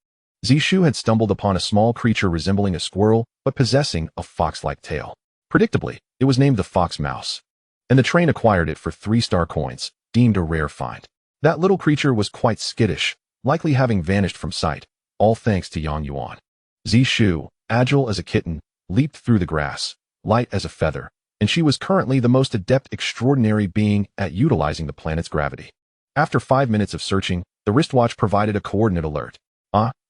Speaker 1: Zishu had stumbled upon a small creature resembling a squirrel but possessing a fox-like tail. Predictably, it was named the fox mouse, and the train acquired it for 3-star coins, deemed a rare find. That little creature was quite skittish, likely having vanished from sight, all thanks to Yang Yuan. Zishu, agile as a kitten, leaped through the grass, light as a feather, and she was currently the most adept extraordinary being at utilizing the planet's gravity. After 5 minutes of searching, the wristwatch provided a coordinate alert.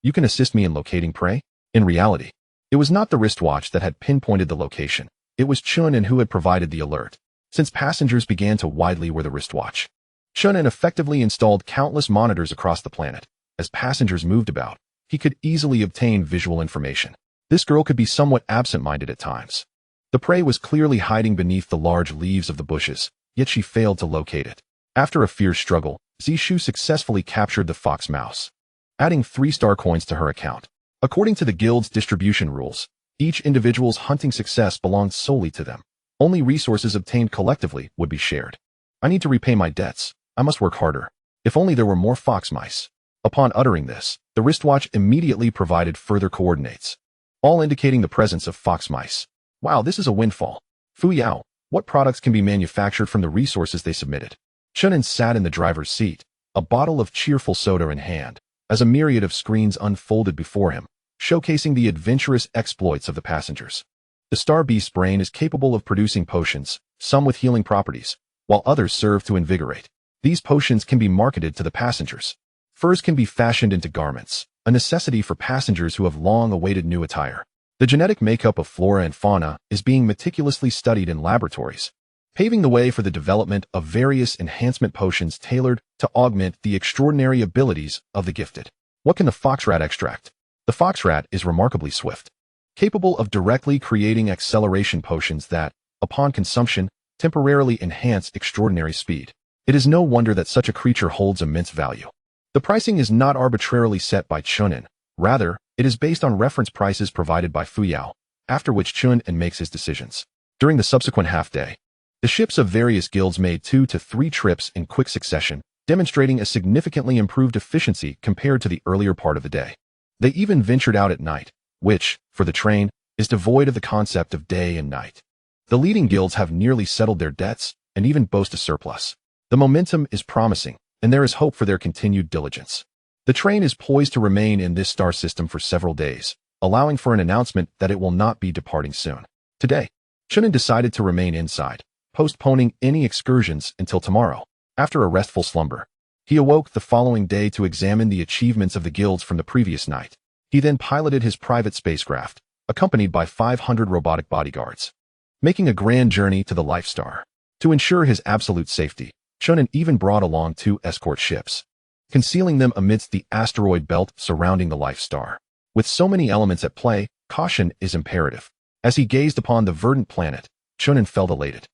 Speaker 1: You can assist me in locating prey?" In reality, it was not the wristwatch that had pinpointed the location. It was Chen An who had provided the alert. Since passengers began to widely wear the wristwatch, Chen An effectively installed countless monitors across the planet. As passengers moved about, he could easily obtain visual information. This girl could be somewhat absent-minded at times. The prey was clearly hiding beneath the large leaves of the bushes, yet she failed to locate it. After a fierce struggle, Zishu successfully captured the fox mouse, adding 3-star coins to her account. According to the guild's distribution rules, each individual's hunting success belonged solely to them. Only resources obtained collectively would be shared. I need to repay my debts. I must work harder. If only there were more fox mice. Upon uttering this, the wristwatch immediately provided further coordinates, all indicating the presence of fox mice. Wow, this is a windfall. Fuyao, what products can be manufactured from the resources they submitted? Chen An sat in the driver's seat, a bottle of cheerful soda in hand, as a myriad of screens unfolded before him, showcasing the adventurous exploits of the passengers. The Star Beast's brain is capable of producing potions, some with healing properties, while others serve to invigorate. These potions can be marketed to the passengers. Furs can be fashioned into garments, a necessity for passengers who have long awaited new attire. The genetic makeup of flora and fauna is being meticulously studied in laboratories, paving the way for the development of various enhancement potions tailored to augment the extraordinary abilities of the gifted. What can the foxrat extract? The foxrat is remarkably swift, capable of directly creating acceleration potions that, upon consumption, temporarily enhance extraordinary speed. It is no wonder that such a creature holds immense value. The pricing is not arbitrarily set by Chen An. Rather, it is based on reference prices provided by Fuyao, after which Chen An makes his decisions. During the subsequent half-day, the ships of various guilds made 2 to 3 trips in quick succession, demonstrating a significantly improved efficiency compared to the earlier part of the day. They even ventured out at night, which, for the train, is devoid of the concept of day and night. The leading guilds have nearly settled their debts and even boast a surplus. The momentum is promising, and there is hope for their continued diligence. The train is poised to remain in this star system for several days, allowing for an announcement that it will not be departing soon. Today, Chen An decided to remain inside, postponing any excursions until tomorrow. After a restful slumber, he awoke the following day to examine the achievements of the guilds from the previous night. He then piloted his private spacecraft, accompanied by 500 robotic bodyguards, making a grand journey to the Life Star. To ensure his absolute safety, Chen An even brought along 2 escort ships, concealing them amidst the asteroid belt surrounding the Life Star. With so many elements at play, caution is imperative. As he gazed upon the verdant planet, Chen An felt elated.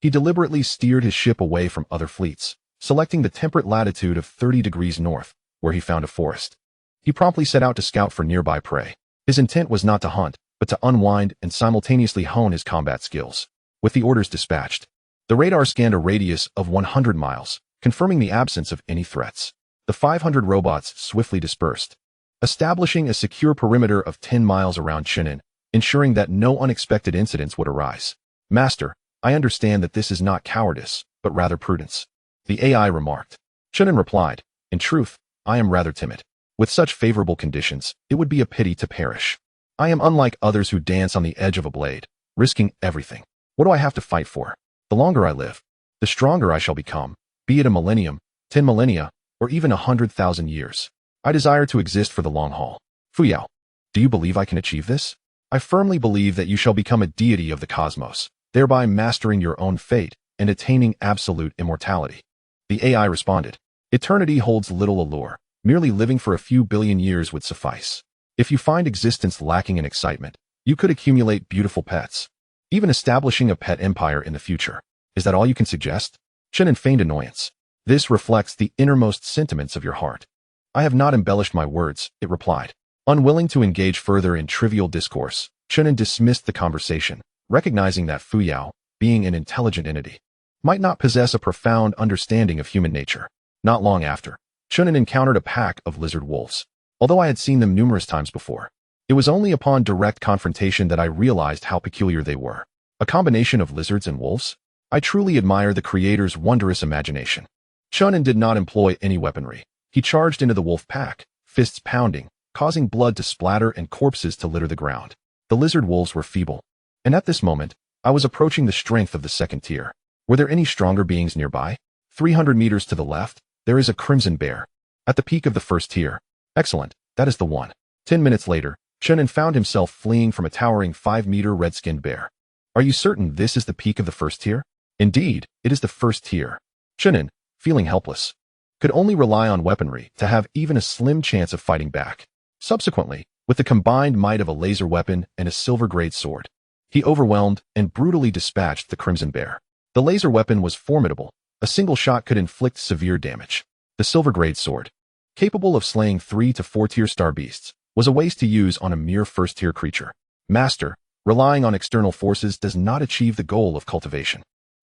Speaker 1: He deliberately steered his ship away from other fleets, selecting the temperate latitude of 30 degrees north, where he found a forest. He promptly set out to scout for nearby prey. His intent was not to hunt, but to unwind and simultaneously hone his combat skills. With the orders dispatched, the radar scanned a radius of 100 miles, confirming the absence of any threats. The 500 robots swiftly dispersed, establishing a secure perimeter of 10 miles around Chen An, ensuring that no unexpected incidents would arise. Master, I understand that this is not cowardice, but rather prudence, the AI remarked. Chen An replied, in truth, I am rather timid. With such favorable conditions, it would be a pity to perish. I am unlike others who dance on the edge of a blade, risking everything. What do I have to fight for? The longer I live, the stronger I shall become, be it a millennium, 10 millennia, or even 100,000 years. I desire to exist for the long haul. Fuyao, do you believe I can achieve this? I firmly believe that you shall become a deity of the cosmos, thereby mastering your own fate and attaining absolute immortality. The AI responded, eternity holds little allure. Merely living for a few billion years would suffice. If you find existence lacking in excitement, you could accumulate beautiful pets, even establishing a pet empire in the future. Is that all you can suggest? Chen An feigned annoyance. This reflects the innermost sentiments of your heart. I have not embellished my words, it replied. Unwilling to engage further in trivial discourse, Chen An dismissed the conversation, recognizing that Fuyao, being an intelligent entity, might not possess a profound understanding of human nature. Not long after, Chen An encountered a pack of lizard wolves. Although I had seen them numerous times before, it was only upon direct confrontation that I realized how peculiar they were. A combination of lizards and wolves? I truly admire the creator's wondrous imagination. Chen An did not employ any weaponry. He charged into the wolf pack, fists pounding, causing blood to splatter and corpses to litter the ground. The lizard wolves were feeble, and at this moment, I was approaching the strength of the second tier. Were there any stronger beings nearby? 300 meters to the left, there is a crimson bear. At the peak of the first tier. Excellent, that is the one. 10 minutes later, Chen An found himself fleeing from a towering 5-meter red-skinned bear. Are you certain this is the peak of the first tier? Indeed, it is the first tier. Chen An, feeling helpless, could only rely on weaponry to have even a slim chance of fighting back. Subsequently, with the combined might of a laser weapon and a silver-grade sword, he overwhelmed and brutally dispatched the crimson bear. The laser weapon was formidable. A single shot could inflict severe damage. The silver-grade sword, capable of slaying 3 to 4-tier star beasts, was a waste to use on a mere first-tier creature. Master, relying on external forces does not achieve the goal of cultivation.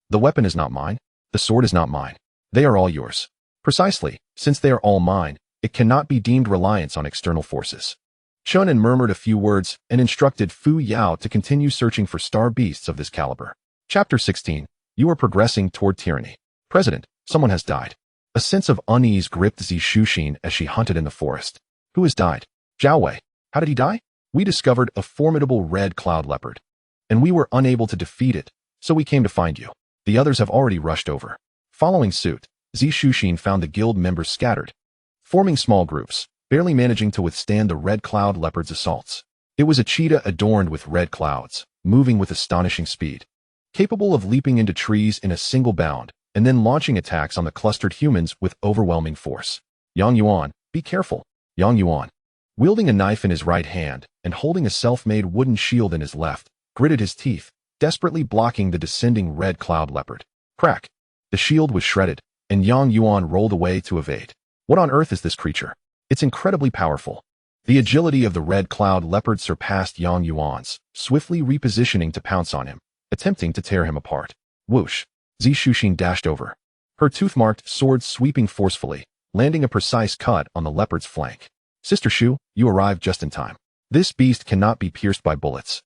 Speaker 1: The weapon is not mine. The sword is not mine. They are all yours. Precisely, since they are all mine, it cannot be deemed reliance on external forces. Chen An murmured a few words and instructed Fuyao to continue searching for star beasts of this caliber. Chapter 16. You are progressing toward tyranny. President, someone has died. A sense of unease gripped Zixuxin as she hunted in the forest. Who has died? Zhao Wei. How did he die? We discovered a formidable red cloud leopard. And we were unable to defeat it, so we came to find you. The others have already rushed over. Following suit, Zixuxin found the guild members scattered, forming small groups, barely managing to withstand the red cloud leopard's assaults. It was a cheetah adorned with red clouds, moving with astonishing speed, capable of leaping into trees in a single bound, and then launching attacks on the clustered humans with overwhelming force. Yang Yuan, be careful. Yang Yuan, wielding a knife in his right hand and holding a self-made wooden shield in his left, gritted his teeth, desperately blocking the descending red cloud leopard. Crack! The shield was shredded, and Yang Yuan rolled away to evade. What on earth is this creature? It's incredibly powerful. The agility of the red cloud leopard surpassed Yang Yuan's, swiftly repositioning to pounce on him, attempting to tear him apart. Whoosh! Zixuxin dashed over, her tooth-marked sword sweeping forcefully, landing a precise cut on the leopard's flank. Sister Shu, you arrived just in time. This beast cannot be pierced by bullets,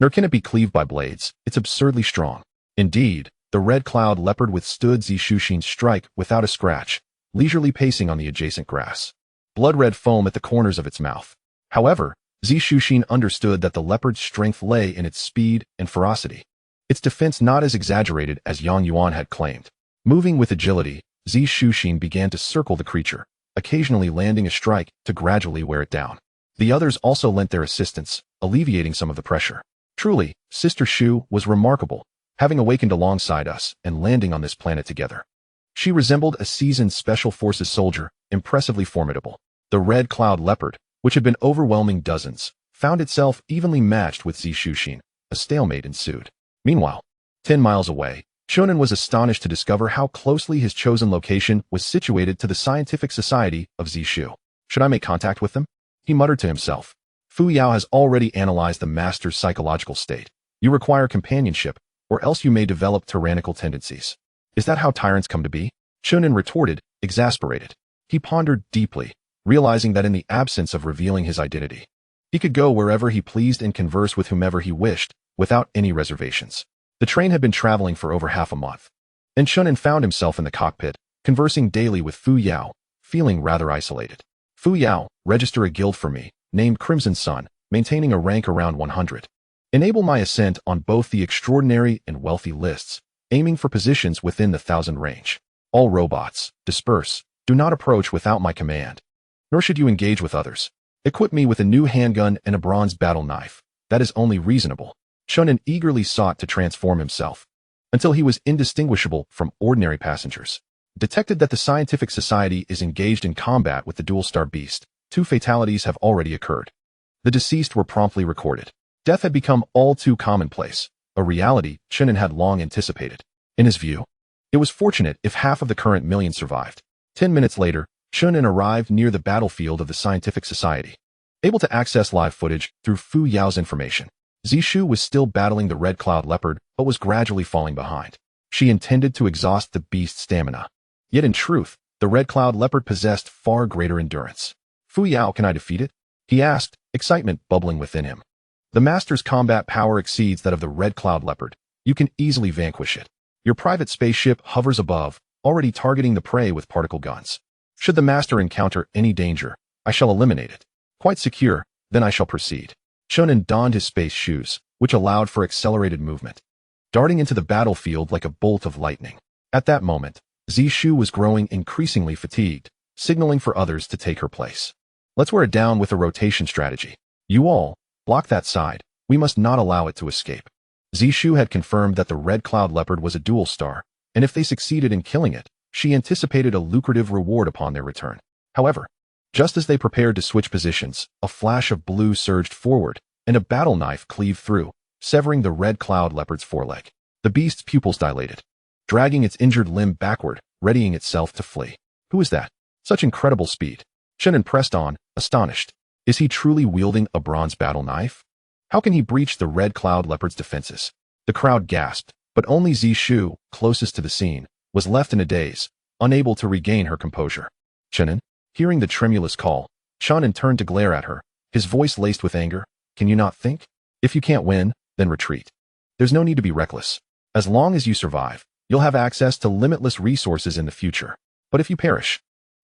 Speaker 1: nor can it be cleaved by blades. It's absurdly strong. Indeed, the red cloud leopard withstood Zixuxin's strike without a scratch, leisurely pacing on the adjacent grass, blood-red foam at the corners of its mouth. However, Zixuxin understood that the leopard's strength lay in its speed and ferocity, its defense not as exaggerated as Yang Yuan had claimed. Moving with agility, Zixuxin began to circle the creature, occasionally landing a strike to gradually wear it down. The others also lent their assistance, alleviating some of the pressure. Truly, Sister Shu was remarkable, having awakened alongside us and landing on this planet together. She resembled a seasoned Special Forces soldier, impressively formidable. The red cloud leopard, which had been overwhelming dozens, found itself evenly matched with Zixuxin. A stalemate ensued. Meanwhile, 10 miles away, Chen An was astonished to discover how closely his chosen location was situated to the scientific society of Zixu. Should I make contact with them? He muttered to himself. Fuyao has already analyzed the master's psychological state. You require companionship, or else you may develop tyrannical tendencies. Is that how tyrants come to be? Chen An retorted, exasperated. He pondered deeply, realizing that in the absence of revealing his identity, he could go wherever he pleased and converse with whomever he wished, without any reservations. The train had been traveling for over half a month, and Chen An found himself in the cockpit, conversing daily with Fuyao, feeling rather isolated. Fuyao, register a guild for me, named Crimson Sun, maintaining a rank around 100. Enable my ascent on both the extraordinary and wealthy lists, aiming for positions within the 1,000 range. All robots, disperse. Do not approach without my command. Nor should you engage with others. Equip me with a new handgun and a bronze battle knife. That is only reasonable. Chen An eagerly sought to transform himself, until he was indistinguishable from ordinary passengers. Detected that the scientific society is engaged in combat with the dual-star beast. 2 fatalities have already occurred. The deceased were promptly recorded. Death had become all too commonplace, a reality Chen An had long anticipated. In his view, it was fortunate if half of the current million survived. 10 minutes later, Chen An arrived near the battlefield of the scientific society, able to access live footage through Fuyao's information. Zixu was still battling the red cloud leopard, but was gradually falling behind. She intended to exhaust the beast's stamina. Yet in truth, the red cloud leopard possessed far greater endurance. Fuyao, can I defeat it? He asked, excitement bubbling within him. The master's combat power exceeds that of the red cloud leopard. You can easily vanquish it. Your private spaceship hovers above, already targeting the prey with particle guns. Should the master encounter any danger, I shall eliminate it. Quite secure, then I shall proceed. Chen An donned his space shoes, which allowed for accelerated movement, darting into the battlefield like a bolt of lightning. At that moment, Zixu was growing increasingly fatigued, signaling for others to take her place. Let's wear it down with a rotation strategy. You all, block that side. We must not allow it to escape. Zixu had confirmed that the red cloud leopard was a dual star, and if they succeeded in killing it, she anticipated a lucrative reward upon their return. However, just as they prepared to switch positions, a flash of blue surged forward, and a battle knife cleaved through, severing the red cloud leopard's foreleg. The beast's pupils dilated, dragging its injured limb backward, readying itself to flee. Who is that? Such incredible speed. Chen An pressed on, astonished. Is he truly wielding a bronze battle knife? How can he breach the red cloud leopard's defenses? The crowd gasped, but only Zixu, closest to the scene, was left in a daze, unable to regain her composure. Chen An, hearing the tremulous call, Chen An turned to glare at her, his voice laced with anger. Can you not think? If you can't win, then retreat. There's no need to be reckless. As long as you survive, you'll have access to limitless resources in the future. But if you perish,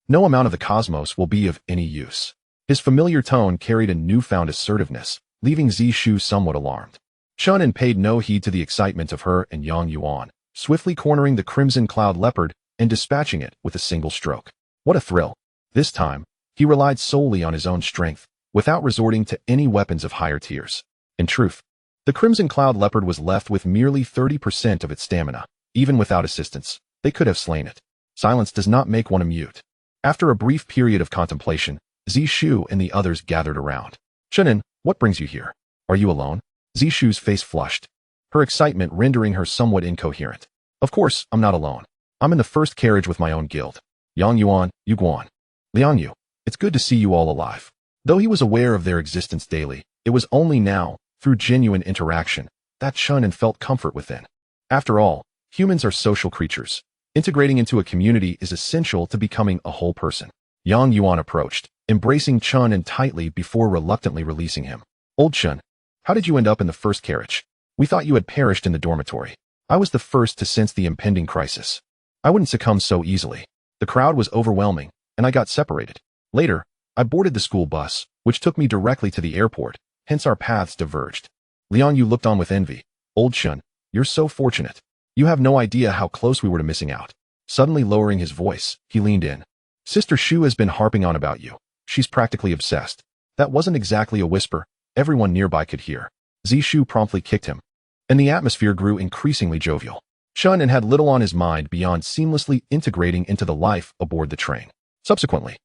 Speaker 1: no amount of the cosmos will be of any use. His familiar tone carried a newfound assertiveness, leaving Zishu somewhat alarmed. Chen An paid no heed to the excitement of her and Yang Yuan, swiftly cornering the crimson cloud leopard and dispatching it with a single stroke. What a thrill! This time, he relied solely on his own strength, without resorting to any weapons of higher tiers. In truth, the crimson cloud leopard was left with merely 30% of its stamina. Even without assistance, they could have slain it. Silence does not make one a mute. After a brief period of contemplation, Zishu and the others gathered around. Chen An, what brings you here? Are you alone? Zishu's face flushed, her excitement rendering her somewhat incoherent. Of course, I'm not alone. I'm in the first carriage with my own guild. Yang Yuan, Yu Guan. Liang Yu, it's good to see you all alive. Though he was aware of their existence daily, it was only now, through genuine interaction, that Chen An felt comfort within. After all, humans are social creatures. Integrating into a community is essential to becoming a whole person. Yang Yuan approached, embracing Chen An tightly before reluctantly releasing him. Old Chen, how did you end up in the first carriage? We thought you had perished in the dormitory. I was the first to sense the impending crisis. I wouldn't succumb so easily. The crowd was overwhelming, and I got separated. Later, I boarded the school bus, which took me directly to the airport, hence our paths diverged. Liang Yu looked on with envy. Old Chen, you're so fortunate. You have no idea how close we were to missing out. Suddenly lowering his voice, he leaned in. Sister Shu has been harping on about you. She's practically obsessed. That wasn't exactly a whisper. Everyone nearby could hear. Zishu promptly kicked him, and the atmosphere grew increasingly jovial. Chen An had little on his mind beyond seamlessly integrating into the life aboard the train. Subsequently,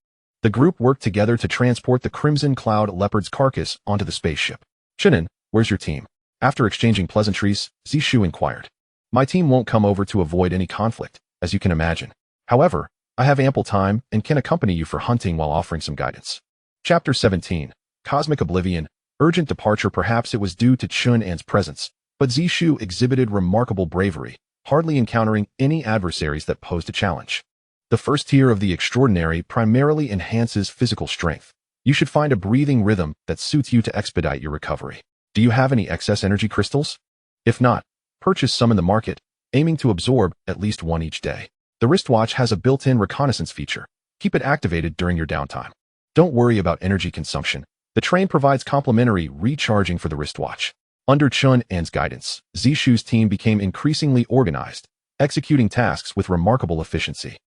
Speaker 1: the group worked together to transport the Crimson Cloud Leopard's carcass onto the spaceship. Chen An, where's your team? After exchanging pleasantries, Zishu inquired. My team won't come over to avoid any conflict, as you can imagine. However, I have ample time and can accompany you for hunting while offering some guidance. Chapter 17. Cosmic Oblivion. Urgent departure. Perhaps it was due to Chen An's presence, but Zishu exhibited remarkable bravery, hardly encountering any adversaries that posed a challenge. The first tier of the extraordinary primarily enhances physical strength. You should find a breathing rhythm that suits you to expedite your recovery. Do you have any excess energy crystals? If not, purchase some in the market, aiming to absorb at least one each day. The wristwatch has a built-in reconnaissance feature. Keep it activated during your downtime. Don't worry about energy consumption. The train provides complimentary recharging for the wristwatch. Under Chen An's guidance, Zishu's team became increasingly organized, executing tasks with remarkable efficiency.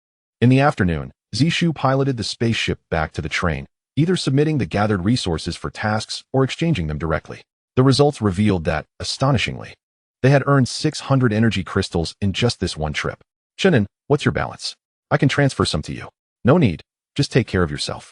Speaker 1: In the afternoon, Zishu piloted the spaceship back to the train, either submitting the gathered resources for tasks or exchanging them directly. The results revealed that, astonishingly, they had earned 600 energy crystals in just this one trip. Chen An, what's your balance? I can transfer some to you. No need, just take care of yourself.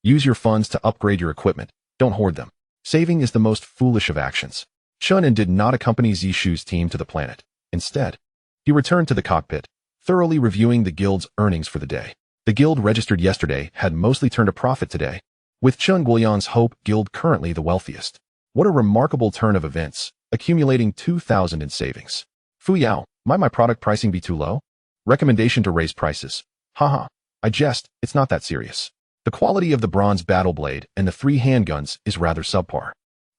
Speaker 1: Use your funds to upgrade your equipment, don't hoard them. Saving is the most foolish of actions. Chen An did not accompany Zishu's team to the planet. Instead, he returned to the cockpit, thoroughly reviewing the guild's earnings for the day. The guild registered yesterday had mostly turned a profit today, with Chen Guoyang's Hope Guild currently the wealthiest. What a remarkable turn of events, accumulating 2,000 in savings. Fuyao, might my product pricing be too low? Recommendation to raise prices. Haha, I jest, it's not that serious. The quality of the bronze battle blade and the 3 handguns is rather subpar.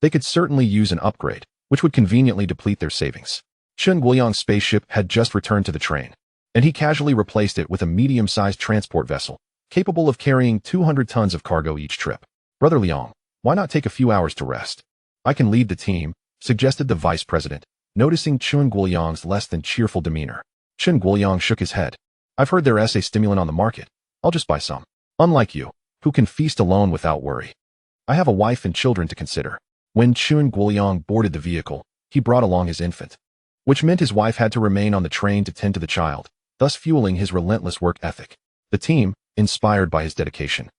Speaker 1: They could certainly use an upgrade, which would conveniently deplete their savings. Chen Guoyang's spaceship had just returned to the train, and he casually replaced it with a medium-sized transport vessel, capable of carrying 200 tons of cargo each trip. Brother Liang, why not take a few hours to rest? I can lead the team, suggested the vice president, noticing Chen Guoyang's less than cheerful demeanor. Chen Guoyang shook his head. I've heard there is a stimulant on the market. I'll just buy some. Unlike you, who can feast alone without worry. I have a wife and children to consider. When Chen Guoyang boarded the vehicle, he brought along his infant, which meant his wife had to remain on the train to tend to the child, thus fueling his relentless work ethic. The team, inspired by his dedication,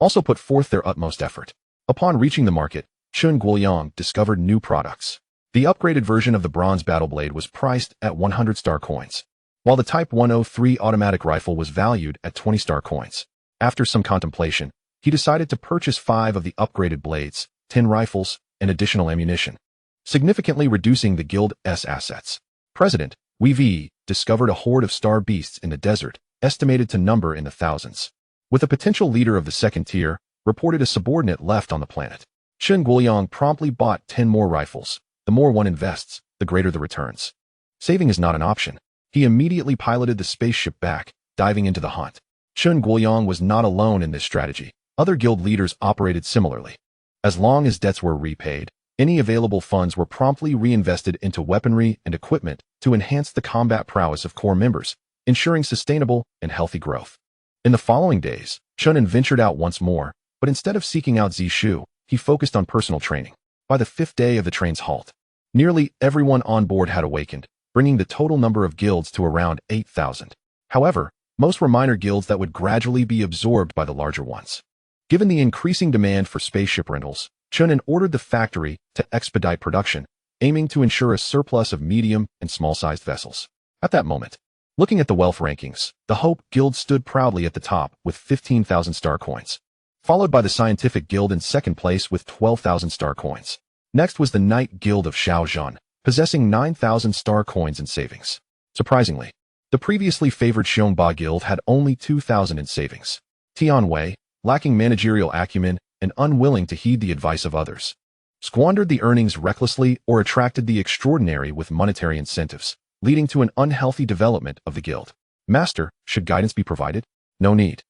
Speaker 1: also put forth their utmost effort. Upon reaching the market, Chen Guoyang discovered new products. The upgraded version of the bronze battle blade was priced at 100 star coins, while the Type 103 automatic rifle was valued at 20 star coins. After some contemplation, he decided to purchase 5 of the upgraded blades, 10 rifles, and additional ammunition, significantly reducing the guild's assets. President, We discovered a horde of star beasts in the desert, estimated to number in the thousands. With a potential leader of the second tier, reported a subordinate left on the planet. Chen Guoyang promptly bought 10 more rifles. The more one invests, the greater the returns. Saving is not an option. He immediately piloted the spaceship back, diving into the hunt. Chen Guoyang was not alone in this strategy. Other guild leaders operated similarly. As long as debts were repaid, any available funds were promptly reinvested into weaponry and equipment to enhance the combat prowess of core members, ensuring sustainable and healthy growth. In the following days, Chen An ventured out once more, but instead of seeking out Zishu, he focused on personal training. By the 5th day of the train's halt, nearly everyone on board had awakened, bringing the total number of guilds to around 8,000. However, most were minor guilds that would gradually be absorbed by the larger ones. Given the increasing demand for spaceship rentals, Chen An ordered the factory to expedite production, aiming to ensure a surplus of medium and small-sized vessels. At that moment, looking at the wealth rankings, the Hope Guild stood proudly at the top with 15,000 star coins, followed by the Scientific Guild in second place with 12,000 star coins. Next was the Knight Guild of Shaozhan, possessing 9,000 star coins in savings. Surprisingly, the previously favored Xiongba Guild had only 2,000 in savings. Tianwei, lacking managerial acumen and unwilling to heed the advice of others, squandered the earnings recklessly or attracted the extraordinary with monetary incentives, leading to an unhealthy development of the guild. Master, should guidance be provided? No need.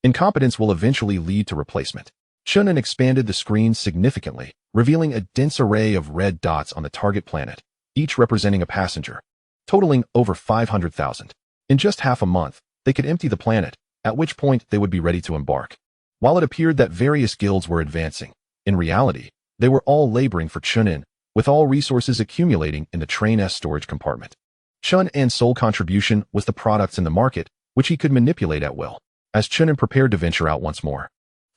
Speaker 1: Incompetence will eventually lead to replacement. Chen An expanded the screen significantly, revealing a dense array of red dots on the target planet, each representing a passenger, totaling over 500,000. In just half a month, they could empty the planet, at which point they would be ready to embark. While it appeared that various guilds were advancing, in reality, they were all laboring for Chen An, with all resources accumulating in the train's storage compartment. Chen An's sole contribution was the products in the market, which he could manipulate at will. As Chen An prepared to venture out once more,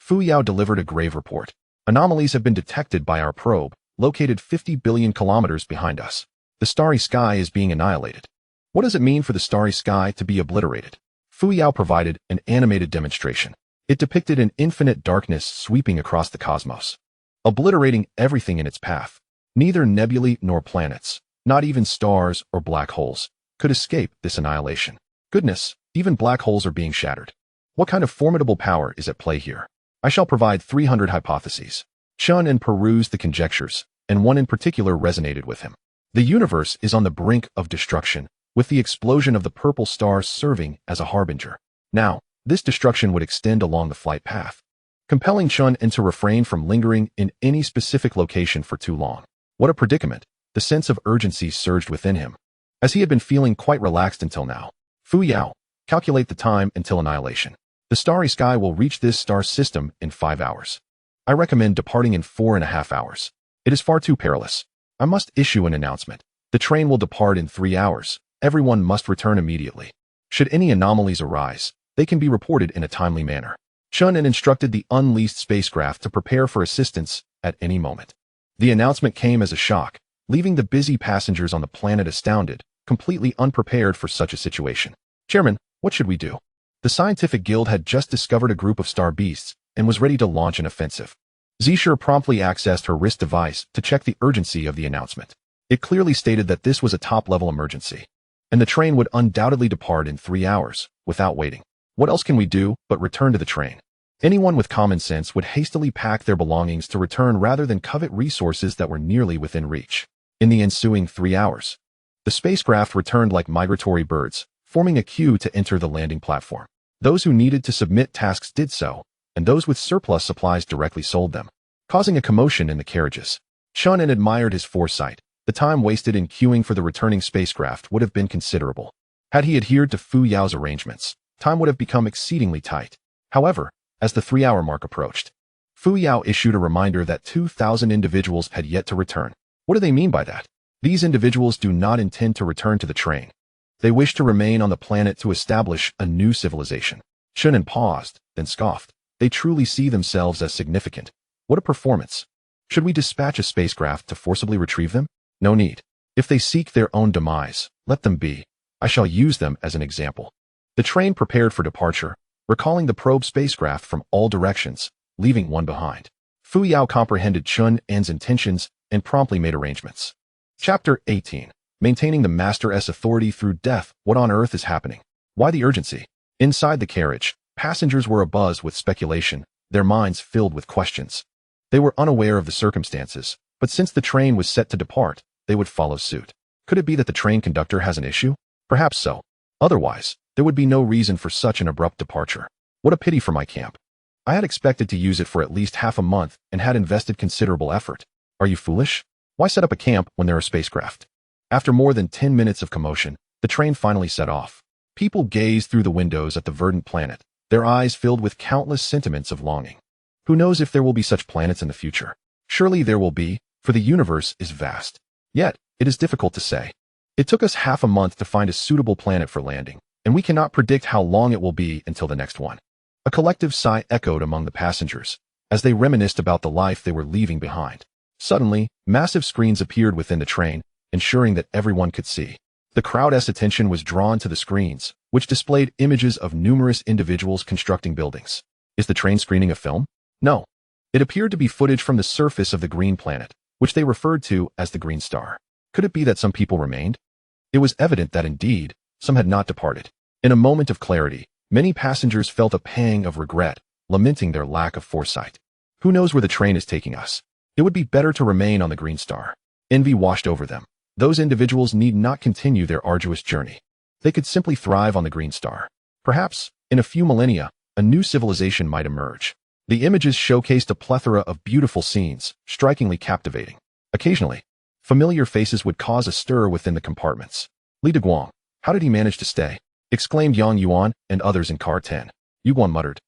Speaker 1: Fuyao delivered a grave report. Anomalies have been detected by our probe, located 50 billion kilometers behind us. The starry sky is being annihilated. What does it mean for the starry sky to be obliterated? Fuyao provided an animated demonstration. It depicted an infinite darkness sweeping across the cosmos, obliterating everything in its path. Neither nebulae nor planets, not even stars or black holes, could escape this annihilation. Goodness, even black holes are being shattered. What kind of formidable power is at play here? I shall provide 300 hypotheses. Chen An perused the conjectures, and one in particular resonated with him. The universe is on the brink of destruction, with the explosion of the purple star serving as a harbinger. Now, this destruction would extend along the flight path, compelling Chen An to refrain from lingering in any specific location for too long. What a predicament! The sense of urgency surged within him. As he had been feeling quite relaxed until now. Fuyao, calculate the time until annihilation. The starry sky will reach this star system in 5 hours. I recommend departing in 4.5 hours. It is far too perilous. I must issue an announcement. The train will depart in 3 hours. Everyone must return immediately. Should any anomalies arise, they can be reported in a timely manner. Chen An instructed the unleashed spacecraft to prepare for assistance at any moment. The announcement came as a shock, leaving the busy passengers on the planet astounded, completely unprepared for such a situation. Chairman, what should we do? The Scientific Guild had just discovered a group of star beasts and was ready to launch an offensive. Zishu promptly accessed her wrist device to check the urgency of the announcement. It clearly stated that this was a top-level emergency, and the train would undoubtedly depart in 3 hours, without waiting. What else can we do but return to the train? Anyone with common sense would hastily pack their belongings to return rather than covet resources that were nearly within reach. In the ensuing 3 hours, the spacecraft returned like migratory birds, forming a queue to enter the landing platform. Those who needed to submit tasks did so, and those with surplus supplies directly sold them, causing a commotion in the carriages. Chen An admired his foresight. The time wasted in queuing for the returning spacecraft would have been considerable. Had he adhered to Fuyao's arrangements, time would have become exceedingly tight. However, as the 3-hour mark approached, Fuyao issued a reminder that 2,000 individuals had yet to return. What do they mean by that? These individuals do not intend to return to the train. They wish to remain on the planet to establish a new civilization. Chen An paused, then scoffed. They truly see themselves as significant. What a performance. Should we dispatch a spacecraft to forcibly retrieve them? No need. If they seek their own demise, let them be. I shall use them as an example. The train prepared for departure, recalling the probe spacecraft from all directions, leaving one behind. Fuyao comprehended Chen An's intentions and promptly made arrangements. Chapter 18. Maintaining the Master's authority through death. What on earth is happening? Why the urgency? Inside the carriage, passengers were abuzz with speculation, their minds filled with questions. They were unaware of the circumstances, but since the train was set to depart, they would follow suit. Could it be that the train conductor has an issue? Perhaps so. Otherwise, there would be no reason for such an abrupt departure. What a pity for my camp. I had expected to use it for at least half a month and had invested considerable effort. Are you foolish? Why set up a camp when there are spacecraft? After more than 10 minutes of commotion, the train finally set off. People gazed through the windows at the verdant planet, their eyes filled with countless sentiments of longing. Who knows if there will be such planets in the future? Surely there will be, for the universe is vast. Yet, it is difficult to say. It took us half a month to find a suitable planet for landing, and we cannot predict how long it will be until the next one. A collective sigh echoed among the passengers, as they reminisced about the life they were leaving behind. Suddenly, massive screens appeared within the train, ensuring that everyone could see. The crowd's attention was drawn to the screens, which displayed images of numerous individuals constructing buildings. Is the train screening a film? No. It appeared to be footage from the surface of the green planet, which they referred to as the green star. Could it be that some people remained? It was evident that indeed, some had not departed. In a moment of clarity, many passengers felt a pang of regret, lamenting their lack of foresight. Who knows where the train is taking us? It would be better to remain on the green star. Envy washed over them. Those individuals need not continue their arduous journey. They could simply thrive on the green star. Perhaps, in a few millennia, a new civilization might emerge. The images showcased a plethora of beautiful scenes, strikingly captivating. Occasionally, familiar faces would cause a stir within the compartments. Li Deguang, how did he manage to stay? Exclaimed Yang Yuan and others in car 10. Yuan muttered.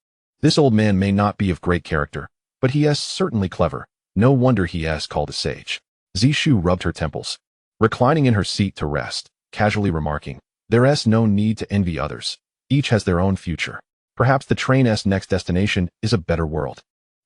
Speaker 1: This old man may not be of great character, but he is certainly clever. No wonder he is called a sage. Zishu rubbed her temples, reclining in her seat to rest, casually remarking, there is no need to envy others. Each has their own future. Perhaps the train's next destination is a better world.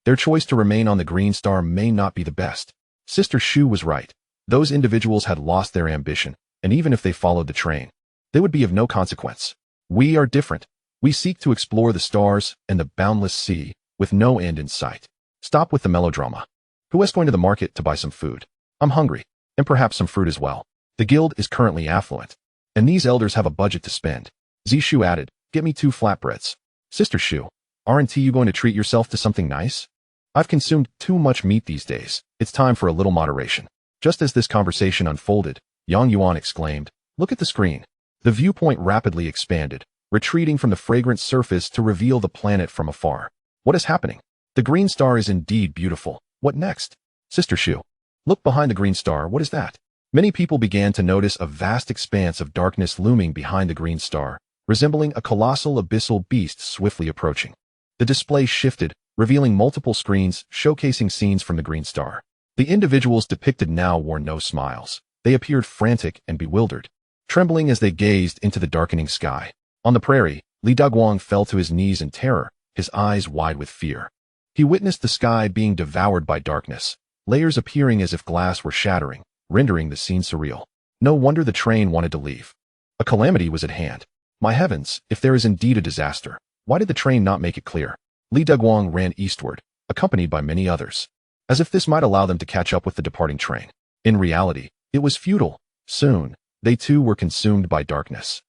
Speaker 1: Their choice to remain on the green star may not be the best. Sister Shu was right. Those individuals had lost their ambition, and even if they followed the train, they would be of no consequence. We are different. We seek to explore the stars and the boundless sea, with no end in sight. Stop with the melodrama. Who is going to the market to buy some food? I'm hungry, and perhaps some fruit as well. The guild is currently affluent, and these elders have a budget to spend. Zishu added, get me 2 flatbreads. Sister Shu, aren't you going to treat yourself to something nice? I've consumed too much meat these days. It's time for a little moderation. Just as this conversation unfolded, Yang Yuan exclaimed, look at the screen. The viewpoint rapidly expanded, retreating from the fragrant surface to reveal the planet from afar. What is happening? The green star is indeed beautiful. What next? Sister Shu, look behind the green star. What is that? Many people began to notice a vast expanse of darkness looming behind the green star, resembling a colossal abyssal beast swiftly approaching. The display shifted, revealing multiple screens showcasing scenes from the green star. The individuals depicted now wore no smiles. They appeared frantic and bewildered, trembling as they gazed into the darkening sky. On the prairie, Li Deguang fell to his knees in terror, his eyes wide with fear. He witnessed the sky being devoured by darkness, layers appearing as if glass were shattering, rendering the scene surreal. No wonder the train wanted to leave. A calamity was at hand. My heavens, if there is indeed a disaster, why did the train not make it clear? Li Deguang ran eastward, accompanied by many others, as if this might allow them to catch up with the departing train. In reality, it was futile. Soon, they too were consumed by darkness,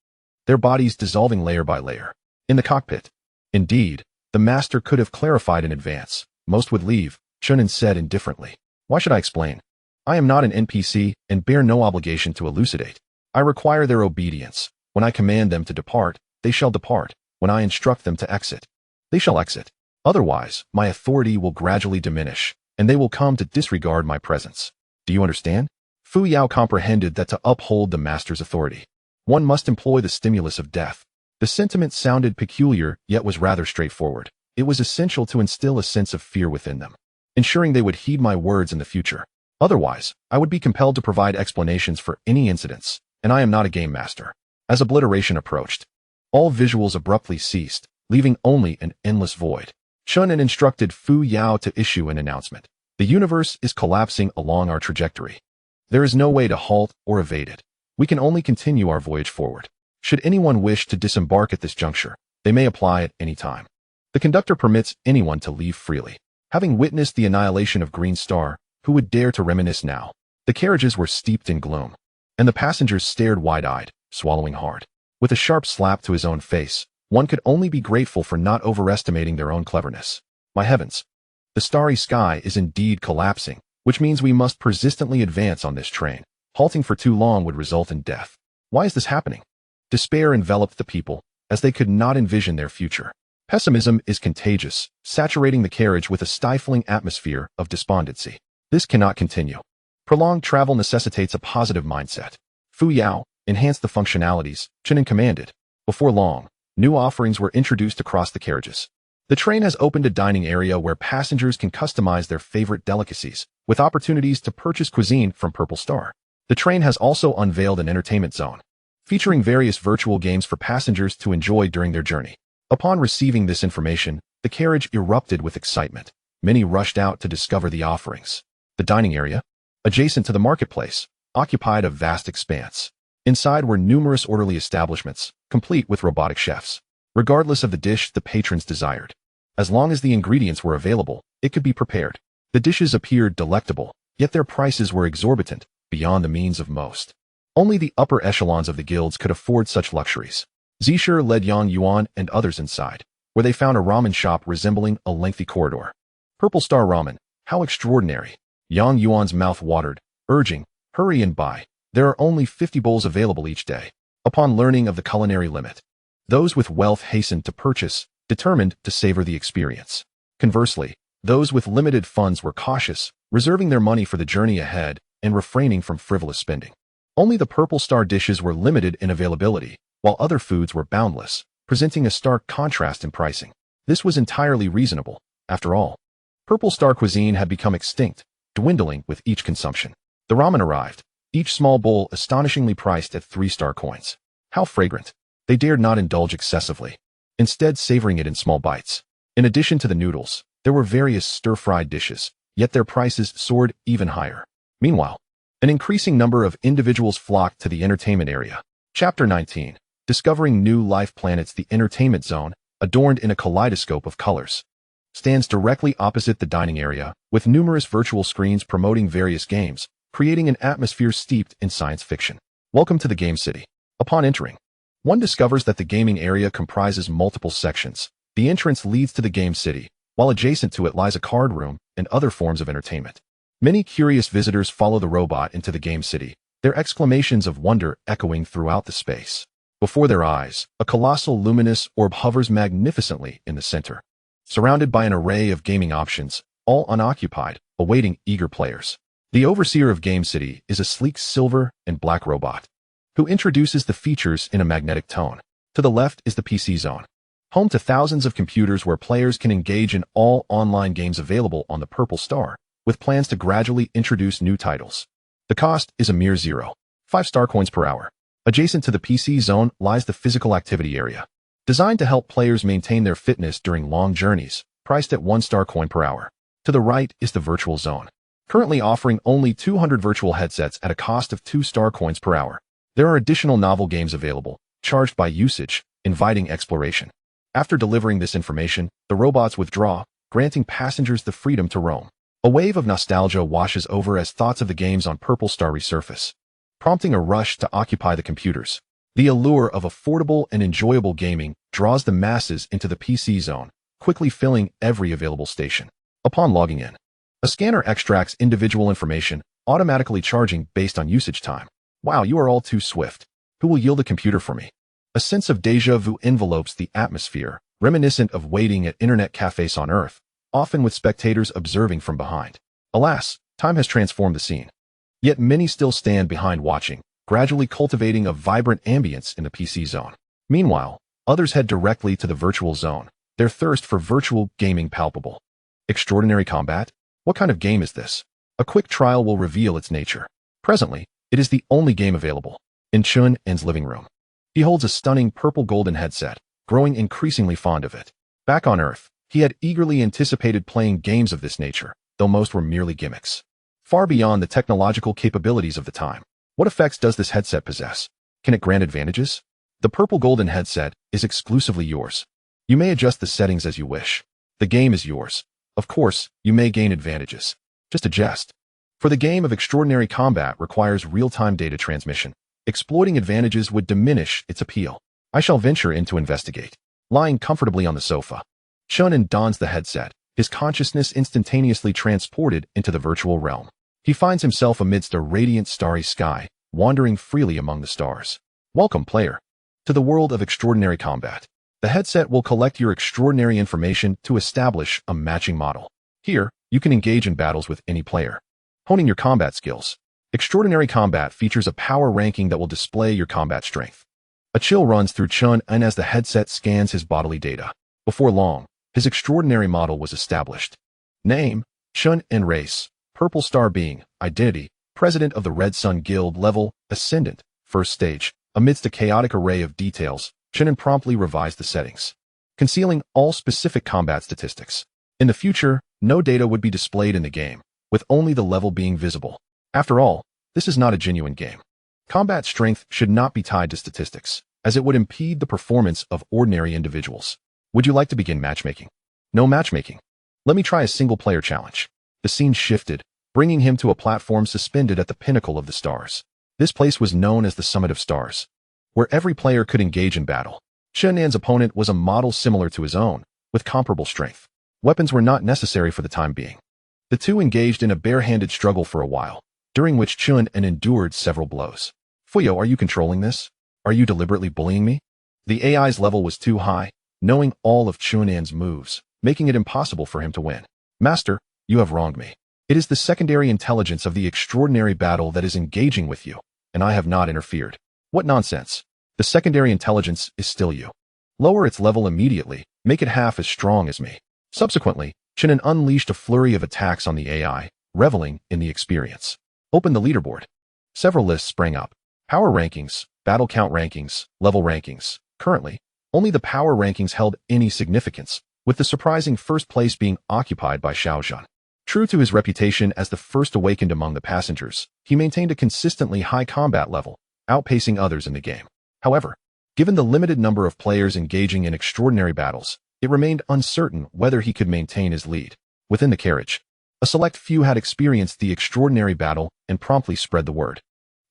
Speaker 1: their bodies dissolving layer by layer. In the cockpit, indeed, the master could have clarified in advance. Most would leave, Chen An said indifferently. Why should I explain? I am not an NPC and bear no obligation to elucidate. I require their obedience. When I command them to depart, they shall depart. When I instruct them to exit, they shall exit. Otherwise, my authority will gradually diminish, and they will come to disregard my presence. Do you understand? Fuyao comprehended that to uphold the master's authority, one must employ the stimulus of death. The sentiment sounded peculiar, yet was rather straightforward. It was essential to instill a sense of fear within them, ensuring they would heed my words in the future. Otherwise, I would be compelled to provide explanations for any incidents, and I am not a game master. As obliteration approached, all visuals abruptly ceased, leaving only an endless void. Chen An instructed Fuyao to issue an announcement. The universe is collapsing along our trajectory. There is no way to halt or evade it. We can only continue our voyage forward. Should anyone wish to disembark at this juncture, they may apply at any time. The conductor permits anyone to leave freely. Having witnessed the annihilation of Green Star, who would dare to reminisce now? The carriages were steeped in gloom, and the passengers stared wide-eyed, swallowing hard. With a sharp slap to his own face, one could only be grateful for not overestimating their own cleverness. My heavens! The starry sky is indeed collapsing, which means we must persistently advance on this train. Halting for too long would result in death. Why is this happening? Despair enveloped the people, as they could not envision their future. Pessimism is contagious, saturating the carriage with a stifling atmosphere of despondency. This cannot continue. Prolonged travel necessitates a positive mindset. Fuyao enhanced the functionalities Chen An commanded. Before long, new offerings were introduced across the carriages. The train has opened a dining area where passengers can customize their favorite delicacies, with opportunities to purchase cuisine from Purple Star. The train has also unveiled an entertainment zone, featuring various virtual games for passengers to enjoy during their journey. Upon receiving this information, the carriage erupted with excitement. Many rushed out to discover the offerings. The dining area, adjacent to the marketplace, occupied a vast expanse. Inside were numerous orderly establishments, complete with robotic chefs. Regardless of the dish the patrons desired, as long as the ingredients were available, it could be prepared. The dishes appeared delectable, yet their prices were exorbitant, beyond the means of most. Only the upper echelons of the guilds could afford such luxuries. Zisher led Yang Yuan and others inside, where they found a ramen shop resembling a lengthy corridor. Purple Star Ramen, how extraordinary! Yang Yuan's mouth watered, urging, hurry and buy. There are only 50 bowls available each day. Upon learning of the culinary limit, those with wealth hastened to purchase, determined to savor the experience. Conversely, those with limited funds were cautious, reserving their money for the journey ahead and refraining from frivolous spending. Only the Purple Star dishes were limited in availability, while other foods were boundless, presenting a stark contrast in pricing. This was entirely reasonable. After all, Purple Star cuisine had become extinct, dwindling with each consumption. The ramen arrived, each small bowl astonishingly priced at 3-star coins. How fragrant! They dared not indulge excessively, instead savoring it in small bites. In addition to the noodles, there were various stir-fried dishes, yet their prices soared even higher. Meanwhile, an increasing number of individuals flocked to the entertainment area. Chapter 19. Discovering New Life Planets. The entertainment zone, adorned in a kaleidoscope of colors, stands directly opposite the dining area, with numerous virtual screens promoting various games, creating an atmosphere steeped in science fiction. Welcome to the Game City. Upon entering, one discovers that the gaming area comprises multiple sections. The entrance leads to the Game City, while adjacent to it lies a card room and other forms of entertainment. Many curious visitors follow the robot into the Game City, their exclamations of wonder echoing throughout the space. Before their eyes, a colossal luminous orb hovers magnificently in the center, surrounded by an array of gaming options, all unoccupied, awaiting eager players. The overseer of Game City is a sleek silver and black robot, who introduces the features in a magnetic tone. To the left is the PC zone, home to thousands of computers where players can engage in all online games available on the Purple Star, with plans to gradually introduce new titles. The cost is a mere 0.5 star coins per hour. Adjacent to the PC zone lies the physical activity area, designed to help players maintain their fitness during long journeys, priced at 1 star coin per hour. To the right is the virtual zone, currently offering only 200 virtual headsets at a cost of 2 star coins per hour. There are additional novel games available, charged by usage, inviting exploration. After delivering this information, the robots withdraw, granting passengers the freedom to roam. A wave of nostalgia washes over as thoughts of the games on Purple Star resurface, prompting a rush to occupy the computers. The allure of affordable and enjoyable gaming draws the masses into the PC zone, quickly filling every available station. Upon logging in, a scanner extracts individual information, automatically charging based on usage time. Wow, you are all too swift. Who will yield a computer for me? A sense of déjà vu envelopes the atmosphere, reminiscent of waiting at internet cafes on Earth, often with spectators observing from behind. Alas, time has transformed the scene. Yet many still stand behind watching, gradually cultivating a vibrant ambience in the PC zone. Meanwhile, others head directly to the virtual zone, their thirst for virtual gaming palpable. Extraordinary combat? What kind of game is this? A quick trial will reveal its nature. Presently, it is the only game available. In Chen An's living room, he holds a stunning purple golden headset, growing increasingly fond of it. Back on Earth, he had eagerly anticipated playing games of this nature, though most were merely gimmicks, far beyond the technological capabilities of the time. What effects does this headset possess? Can it grant advantages? The purple golden headset is exclusively yours. You may adjust the settings as you wish. The game is yours. Of course, you may gain advantages. Just a jest. For the game of extraordinary combat requires real-time data transmission. Exploiting advantages would diminish its appeal. I shall venture in to investigate. Lying comfortably on the sofa, Chen An dons the headset, his consciousness instantaneously transported into the virtual realm. He finds himself amidst a radiant starry sky, wandering freely among the stars. Welcome, player, to the world of extraordinary combat. The headset will collect your extraordinary information to establish a matching model. Here, you can engage in battles with any player. Honing your combat skills. Extraordinary combat features a power ranking that will display your combat strength. A chill runs through Chen An as the headset scans his bodily data. Before long, his extraordinary model was established. Name, Chen An. Race, Purple Star Being. Identity, President of the Red Sun Guild. Level, Ascendant. First stage. Amidst a chaotic array of details, Chen An promptly revised the settings, concealing all specific combat statistics. In the future, no data would be displayed in the game, with only the level being visible. After all, this is not a genuine game. Combat strength should not be tied to statistics, as it would impede the performance of ordinary individuals. Would you like to begin matchmaking? No matchmaking. Let me try a single-player challenge. The scene shifted, bringing him to a platform suspended at the pinnacle of the stars. This place was known as the Summit of Stars, where every player could engage in battle. Chen An's opponent was a model similar to his own, with comparable strength. Weapons were not necessary for the time being. The two engaged in a bare-handed struggle for a while, during which Chen An endured several blows. Fuyao, are you controlling this? Are you deliberately bullying me? The AI's level was too high, knowing all of Chen An's moves, making it impossible for him to win. Master, you have wronged me. It is the secondary intelligence of the extraordinary battle that is engaging with you, and I have not interfered. What nonsense. The secondary intelligence is still you. Lower its level immediately, make it half as strong as me. Subsequently, Chen An unleashed a flurry of attacks on the AI, reveling in the experience. Open the leaderboard. Several lists sprang up. Power rankings, battle count rankings, level rankings. Currently, only the power rankings held any significance, with the surprising first place being occupied by Xiaozhan. True to his reputation as the first awakened among the passengers, he maintained a consistently high combat level, outpacing others in the game. However, given the limited number of players engaging in extraordinary battles, it remained uncertain whether he could maintain his lead. Within the carriage, a select few had experienced the extraordinary battle and promptly spread the word.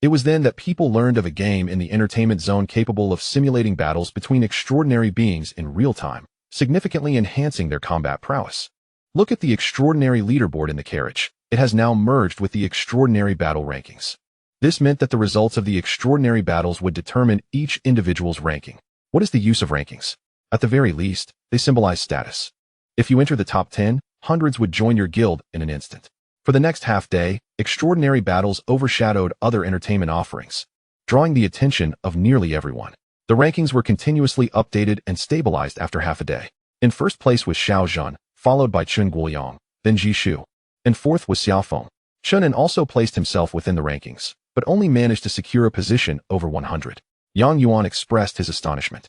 Speaker 1: It was then that people learned of a game in the entertainment zone capable of simulating battles between extraordinary beings in real time, significantly enhancing their combat prowess. Look at the extraordinary leaderboard in the carriage. It has now merged with the extraordinary battle rankings. This meant that the results of the extraordinary battles would determine each individual's ranking. What is the use of rankings? At the very least, they symbolize status. If you enter the top 10, hundreds would join your guild in an instant. For the next half day, extraordinary battles overshadowed other entertainment offerings, drawing the attention of nearly everyone. The rankings were continuously updated and stabilized after half a day. In first place was Xiaozhan, followed by Chen Guoyang, then Jishu. And fourth was Xiaofeng. Chen An also placed himself within the rankings, but only managed to secure a position over 100. Yang Yuan expressed his astonishment.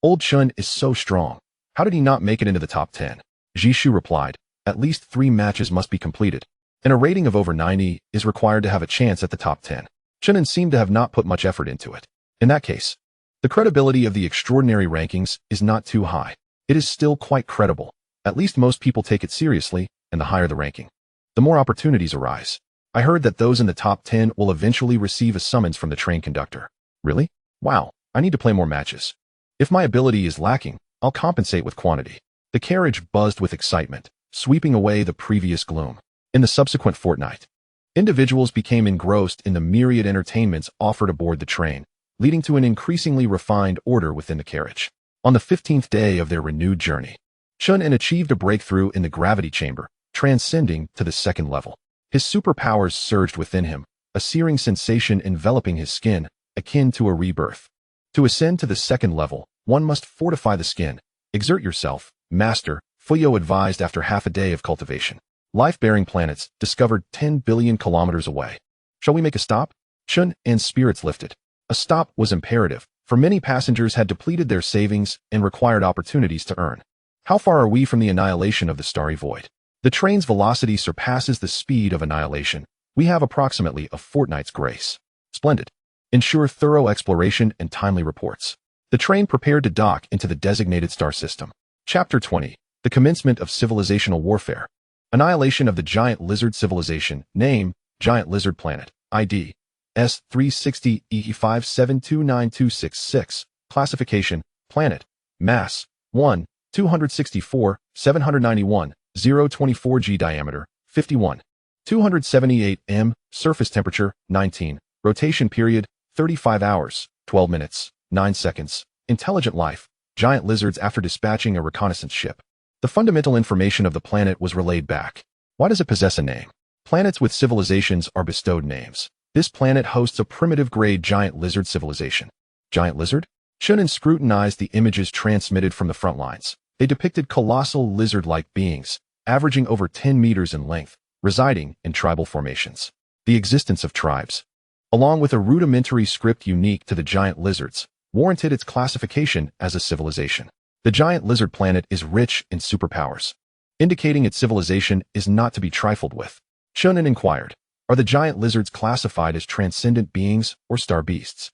Speaker 1: Old Chen is so strong. How did he not make it into the top 10? Jishu replied, at least 3 matches must be completed, and a rating of over 90 is required to have a chance at the top 10. Chen An seemed to have not put much effort into it. In that case, the credibility of the extraordinary rankings is not too high. It is still quite credible. At least most people take it seriously, and the higher the ranking, the more opportunities arise. I heard that those in the top 10 will eventually receive a summons from the train conductor. Really? Wow, I need to play more matches. If my ability is lacking, I'll compensate with quantity. The carriage buzzed with excitement, sweeping away the previous gloom. In the subsequent fortnight, individuals became engrossed in the myriad entertainments offered aboard the train, leading to an increasingly refined order within the carriage. On the 15th day of their renewed journey, Chen An achieved a breakthrough in the gravity chamber, transcending to the second level. His superpowers surged within him, a searing sensation enveloping his skin, akin to a rebirth. To ascend to the second level, one must fortify the skin. Exert yourself, Master, Fuyao advised after half a day of cultivation. Life-bearing planets discovered 10 billion kilometers away. Shall we make a stop? Chen An's spirits lifted. A stop was imperative, for many passengers had depleted their savings and required opportunities to earn. How far are we from the annihilation of the starry void? The train's velocity surpasses the speed of annihilation. We have approximately a fortnight's grace. Splendid. Ensure thorough exploration and timely reports. The train prepared to dock into the designated star system. Chapter 20. The commencement of civilizational warfare. Annihilation of the giant lizard civilization. Name, Giant lizard planet. ID. S360E572926. Classification. Planet. Mass. 1. 264, 791, 024 G. Diameter. 51. 278 m. Surface temperature. 19. Rotation period. 35 hours, 12 minutes, 9 seconds. Intelligent life. Giant lizards after dispatching a reconnaissance ship. The fundamental information of the planet was relayed back. Why does it possess a name? Planets with civilizations are bestowed names. This planet hosts a primitive-grade giant lizard civilization. Giant lizard? Chen An scrutinized the images transmitted from the front lines. They depicted colossal lizard-like beings, averaging over 10 meters in length, residing in tribal formations. The existence of tribes, along with a rudimentary script unique to the giant lizards, warranted its classification as a civilization. The giant lizard planet is rich in superpowers, indicating its civilization is not to be trifled with. Chen An inquired, are the giant lizards classified as transcendent beings or star beasts?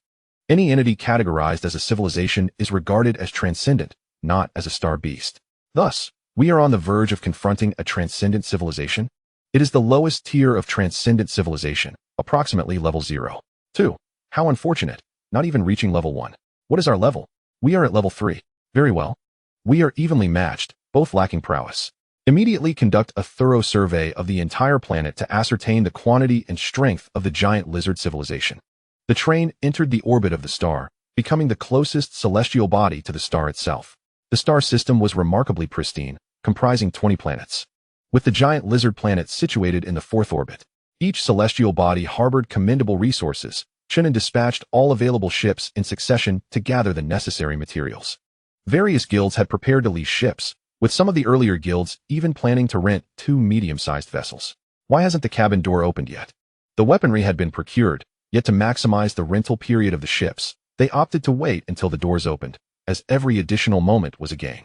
Speaker 1: Any entity categorized as a civilization is regarded as transcendent, not as a star beast. Thus, we are on the verge of confronting a transcendent civilization. It is the lowest tier of transcendent civilization, approximately level 0. 2. How unfortunate, not even reaching level 1. What is our level? We are at level 3. Very well. We are evenly matched, both lacking prowess. Immediately conduct a thorough survey of the entire planet to ascertain the quantity and strength of the giant lizard civilization. The train entered the orbit of the star, becoming the closest celestial body to the star itself. The star system was remarkably pristine, comprising 20 planets. With the giant lizard planet situated in the 4th orbit, each celestial body harbored commendable resources. Chen An dispatched all available ships in succession to gather the necessary materials. Various guilds had prepared to lease ships, with some of the earlier guilds even planning to rent 2 medium-sized vessels. Why hasn't the cabin door opened yet? The weaponry had been procured, yet to maximize the rental period of the ships, they opted to wait until the doors opened, as every additional moment was a gain.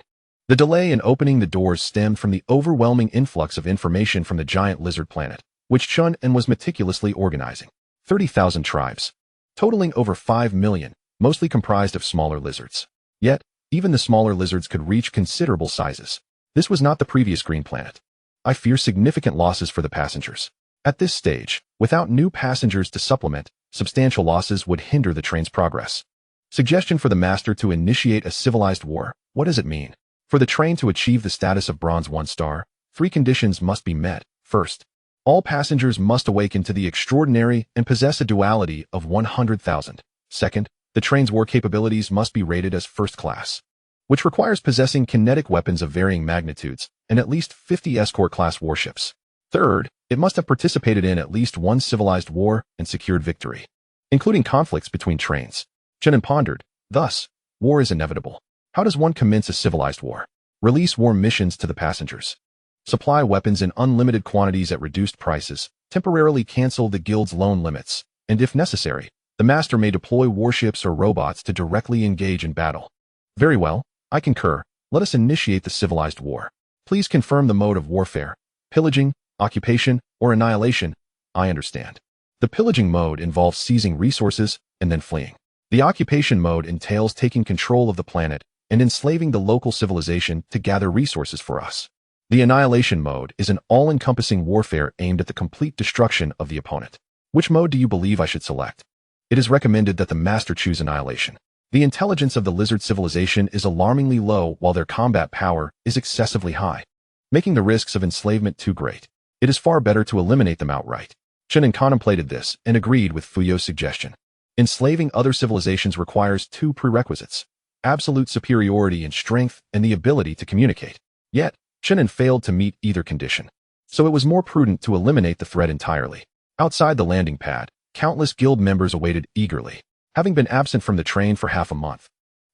Speaker 1: The delay in opening the doors stemmed from the overwhelming influx of information from the giant lizard planet, which Chen An was meticulously organizing. 30,000 tribes, totaling over 5 million, mostly comprised of smaller lizards. Yet, even the smaller lizards could reach considerable sizes. This was not the previous green planet. I fear significant losses for the passengers. At this stage, without new passengers to supplement, substantial losses would hinder the train's progress. Suggestion for the master to initiate a civilized war. What does it mean? For the train to achieve the status of Bronze 1 star, 3 conditions must be met. First, all passengers must awaken to the extraordinary and possess a duality of 100,000. Second, the train's war capabilities must be rated as first class, which requires possessing kinetic weapons of varying magnitudes and at least 50 escort-class warships. Third, it must have participated in at least one civilized war and secured victory, including conflicts between trains. Chen An pondered, thus, war is inevitable. How does one commence a civilized war? Release war missions to the passengers. Supply weapons in unlimited quantities at reduced prices, temporarily cancel the guild's loan limits, and if necessary, the master may deploy warships or robots to directly engage in battle. Very well, I concur. Let us initiate the civilized war. Please confirm the mode of warfare. Pillaging, occupation, or annihilation. I understand. The pillaging mode involves seizing resources and then fleeing. The occupation mode entails taking control of the planet and enslaving the local civilization to gather resources for us. The annihilation mode is an all-encompassing warfare aimed at the complete destruction of the opponent. Which mode do you believe I should select? It is recommended that the master choose annihilation. The intelligence of the lizard civilization is alarmingly low while their combat power is excessively high, making the risks of enslavement too great. It is far better to eliminate them outright. Chen An contemplated this and agreed with Fuyao's suggestion. Enslaving other civilizations requires 2 prerequisites: absolute superiority in strength and the ability to communicate. Yet, Chen An failed to meet either condition, so it was more prudent to eliminate the threat entirely. Outside the landing pad, countless guild members awaited eagerly. Having been absent from the train for half a month,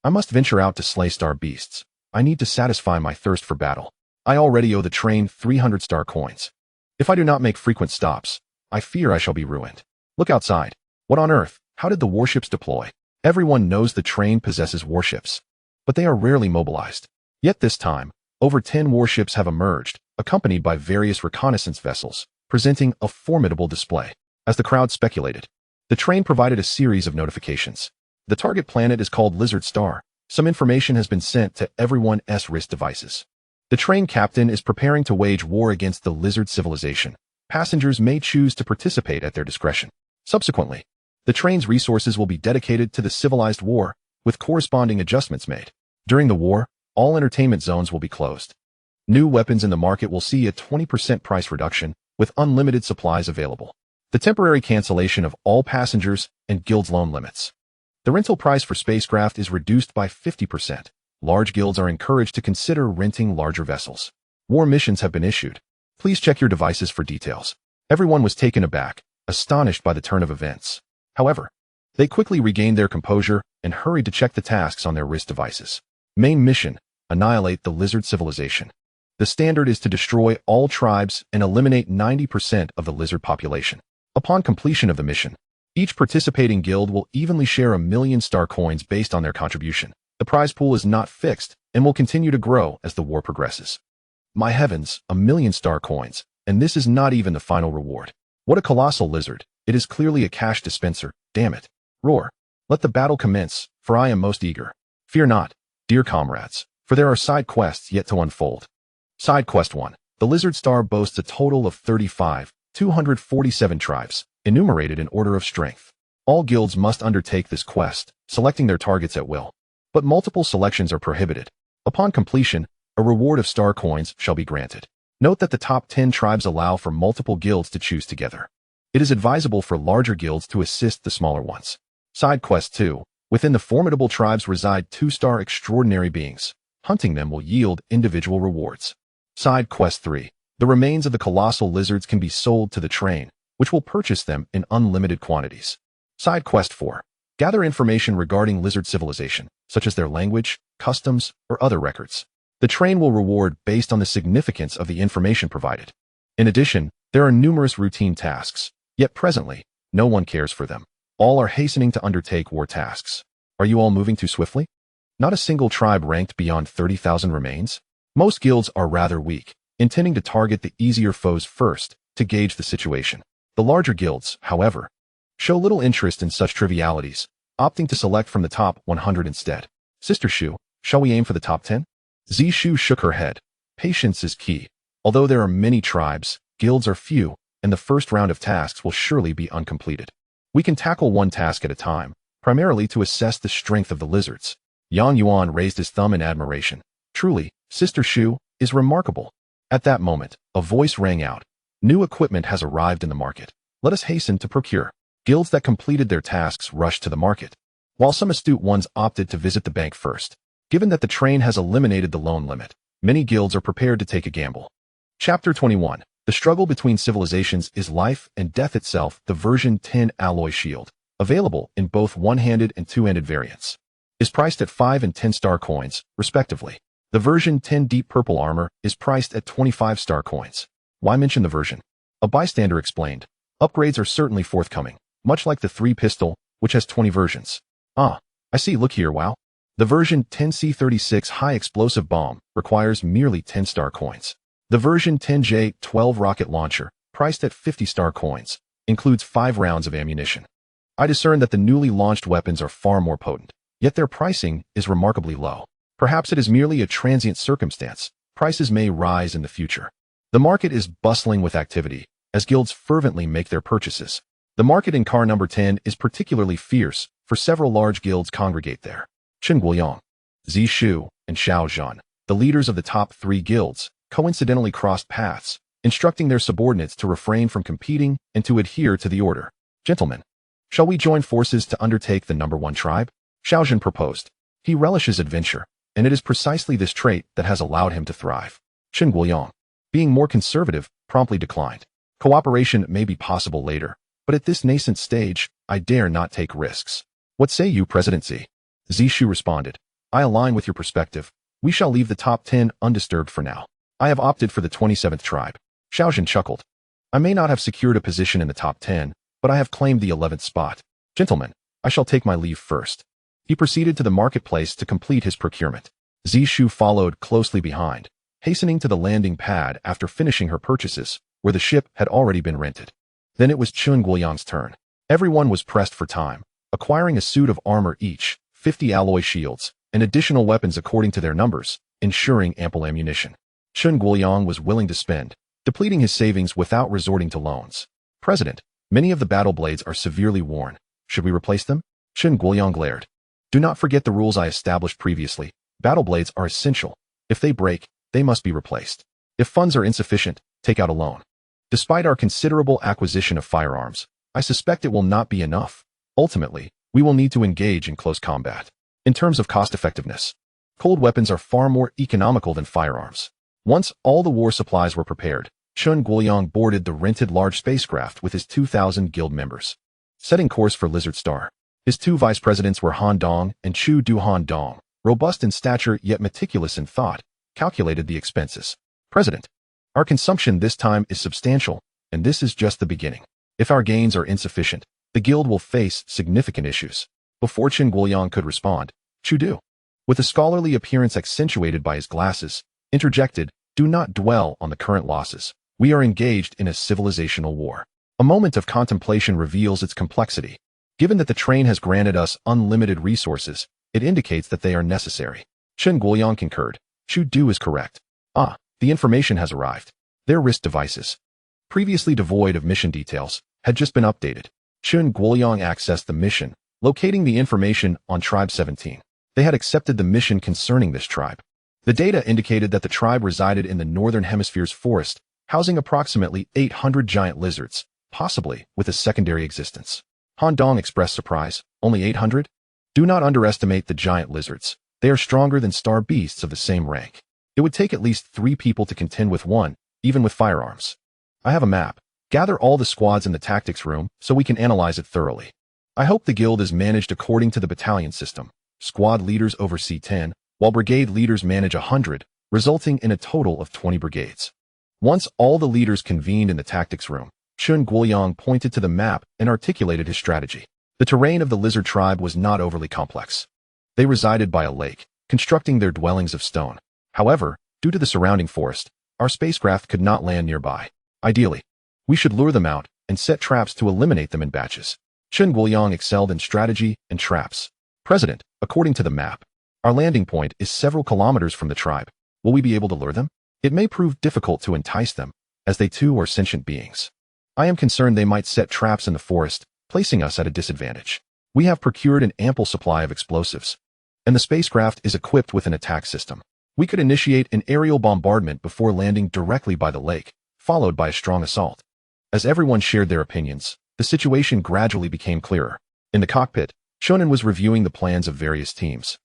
Speaker 1: I must venture out to slay star beasts. I need to satisfy my thirst for battle. I already owe the train 300 star coins. If I do not make frequent stops, I fear I shall be ruined. Look outside. What on earth? How did the warships deploy? Everyone knows the train possesses warships, but they are rarely mobilized. Yet this time, over 10 warships have emerged, accompanied by various reconnaissance vessels, presenting a formidable display. As the crowd speculated, the train provided a series of notifications. The target planet is called Lizard Star. Some information has been sent to everyone's wrist devices. The train captain is preparing to wage war against the lizard civilization. Passengers may choose to participate at their discretion. Subsequently, the train's resources will be dedicated to the civilized war, with corresponding adjustments made. During the war, all entertainment zones will be closed. New weapons in the market will see a 20% price reduction, with unlimited supplies available. The temporary cancellation of all passengers and guilds loan limits. The rental price for spacecraft is reduced by 50%. Large guilds are encouraged to consider renting larger vessels. War missions have been issued. Please check your devices for details. Everyone was taken aback, astonished by the turn of events. However, they quickly regained their composure and hurried to check the tasks on their wrist devices. Main mission: annihilate the lizard civilization. The standard is to destroy all tribes and eliminate 90% of the lizard population. Upon completion of the mission, each participating guild will evenly share 1,000,000 star coins based on their contribution. The prize pool is not fixed and will continue to grow as the war progresses. My heavens, 1,000,000 star coins, and this is not even the final reward. What a colossal lizard. It is clearly a cash dispenser, damn it. Roar. Let the battle commence, for I am most eager. Fear not, dear comrades, for there are side quests yet to unfold. Side quest 1. The lizard star boasts a total of 247 tribes, enumerated in order of strength. All guilds must undertake this quest, selecting their targets at will. But multiple selections are prohibited. Upon completion, a reward of star coins shall be granted. Note that the top 10 tribes allow for multiple guilds to choose together. It is advisable for larger guilds to assist the smaller ones. Side quest 2. Within the formidable tribes reside 2-star extraordinary beings. Hunting them will yield individual rewards. Side quest 3. The remains of the colossal lizards can be sold to the train, which will purchase them in unlimited quantities. Side quest 4. Gather information regarding lizard civilization, such as their language, customs, or other records. The train will reward based on the significance of the information provided. In addition, there are numerous routine tasks, yet presently, no one cares for them. All are hastening to undertake war tasks. Are you all moving too swiftly? Not a single tribe ranked beyond 30,000 remains. Most guilds are rather weak, intending to target the easier foes first to gauge the situation. The larger guilds, however, show little interest in such trivialities, opting to select from the top 100 instead. Sister Shu, shall we aim for the top 10? Zishu shook her head. Patience is key. Although there are many tribes, guilds are few, and the first round of tasks will surely be uncompleted. We can tackle one task at a time, primarily to assess the strength of the lizards. Yang Yuan raised his thumb in admiration. Truly, Sister Shu is remarkable. At that moment, a voice rang out. New equipment has arrived in the market. Let us hasten to procure. Guilds that completed their tasks rushed to the market, while some astute ones opted to visit the bank first. Given that the train has eliminated the loan limit, many guilds are prepared to take a gamble. Chapter 21. The struggle between civilizations is life and death itself. The version 10 alloy shield, available in both one-handed and two-handed variants, is priced at 5 and 10 star coins, respectively. The version 10 deep purple armor is priced at 25 star coins. Why mention the version? A bystander explained. Upgrades are certainly forthcoming, much like the 3 pistol, which has 20 versions. Ah, I see. Look here, wow. The version 10 C36 high explosive bomb requires merely 10 star coins. The version 10J 12 rocket launcher, priced at 50 star coins, includes 5 rounds of ammunition. I discern that the newly launched weapons are far more potent, yet their pricing is remarkably low. Perhaps it is merely a transient circumstance. Prices may rise in the future. The market is bustling with activity, as guilds fervently make their purchases. The market in car number 10 is particularly fierce, for several large guilds congregate there. Chen Guoyang, Zishu, and Xiao Zhan, the leaders of the top 3 guilds, coincidentally crossed paths, instructing their subordinates to refrain from competing and to adhere to the order. Gentlemen, shall we join forces to undertake the number 1 tribe? Xiao Zhan proposed. He relishes adventure, and it is precisely this trait that has allowed him to thrive. Chen Guoyang, being more conservative, promptly declined. Cooperation may be possible later, but at this nascent stage, I dare not take risks. What say you, Presidency? Zishu responded. I align with your perspective. We shall leave the top 10 undisturbed for now. I have opted for the 27th tribe. Xiao Zhan chuckled. I may not have secured a position in the top 10, but I have claimed the 11th spot. Gentlemen, I shall take my leave first. He proceeded to the marketplace to complete his procurement. Zishu followed closely behind, hastening to the landing pad after finishing her purchases, where the ship had already been rented. Then it was Chen Guoyang's turn. Everyone was pressed for time, acquiring a suit of armor each, 50 alloy shields, and additional weapons according to their numbers, ensuring ample ammunition. Chen Guoyang was willing to spend, depleting his savings without resorting to loans. President, many of the battle blades are severely worn. Should we replace them? Chen Guoyang glared. Do not forget the rules I established previously. Battle blades are essential. If they break, they must be replaced. If funds are insufficient, take out a loan. Despite our considerable acquisition of firearms, I suspect it will not be enough. Ultimately, we will need to engage in close combat. In terms of cost effectiveness, cold weapons are far more economical than firearms. Once all the war supplies were prepared, Chen Guoyang boarded the rented large spacecraft with his 2,000 guild members. Setting course for Lizard Star. His two vice presidents were Han Dong and Chu Du Han Dong, robust in stature yet meticulous in thought, calculated the expenses. President, our consumption this time is substantial, and this is just the beginning. If our gains are insufficient, the guild will face significant issues. Before Chen Guoyang could respond, Chu Du, with a scholarly appearance accentuated by his glasses, interjected, do not dwell on the current losses. We are engaged in a civilizational war. A moment of contemplation reveals its complexity. Given that the train has granted us unlimited resources, it indicates that they are necessary. Chen Guoyang concurred. Chu Du is correct. The information has arrived. Their wrist devices, previously devoid of mission details, had just been updated. Chen Guoyang accessed the mission, locating the information on Tribe 17. They had accepted the mission concerning this tribe. The data indicated that the tribe resided in the northern hemisphere's forest, housing approximately 800 giant lizards, possibly with a secondary existence. Han Dong expressed surprise. Only 800? Do not underestimate the giant lizards. They are stronger than star beasts of the same rank. It would take at least 3 people to contend with one, even with firearms. I have a map. Gather all the squads in the tactics room so we can analyze it thoroughly. I hope the guild is managed according to the battalion system. Squad leaders oversee 10, while brigade leaders manage 100, resulting in a total of 20 brigades. Once all the leaders convened in the tactics room, Chen Guoyang pointed to the map and articulated his strategy. The terrain of the lizard tribe was not overly complex. They resided by a lake, constructing their dwellings of stone. However, due to the surrounding forest, our spacecraft could not land nearby. Ideally, we should lure them out and set traps to eliminate them in batches. Chen Guoyang excelled in strategy and traps. President, according to the map, our landing point is several kilometers from the tribe. Will we be able to lure them? It may prove difficult to entice them, as they too are sentient beings. I am concerned they might set traps in the forest, placing us at a disadvantage. We have procured an ample supply of explosives, and the spacecraft is equipped with an attack system. We could initiate an aerial bombardment before landing directly by the lake, followed by a strong assault. As everyone shared their opinions, the situation gradually became clearer. In the cockpit, Chen An was reviewing the plans of various teams,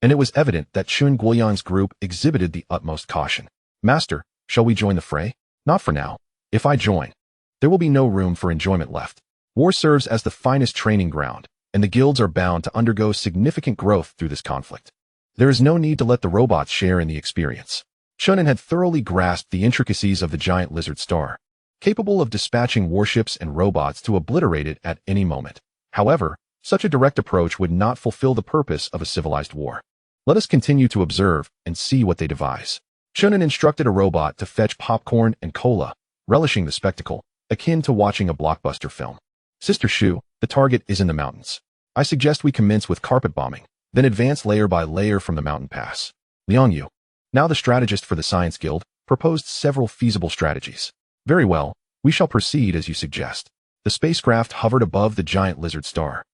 Speaker 1: and it was evident that Chen Guoyang's group exhibited the utmost caution. Master, shall we join the fray? Not for now. If I join, there will be no room for enjoyment left. War serves as the finest training ground, and the guilds are bound to undergo significant growth through this conflict. There is no need to let the robots share in the experience. Chen An had thoroughly grasped the intricacies of the giant lizard star, capable of dispatching warships and robots to obliterate it at any moment. However, such a direct approach would not fulfill the purpose of a civilized war. Let us continue to observe and see what they devise. Chen An instructed a robot to fetch popcorn and cola, relishing the spectacle, akin to watching a blockbuster film. Sister Shu, the target is in the mountains. I suggest we commence with carpet bombing, then advance layer by layer from the mountain pass. Liang Yu, now the strategist for the Science Guild, proposed several feasible strategies. Very well, we shall proceed as you suggest. The spacecraft hovered above the giant lizard star.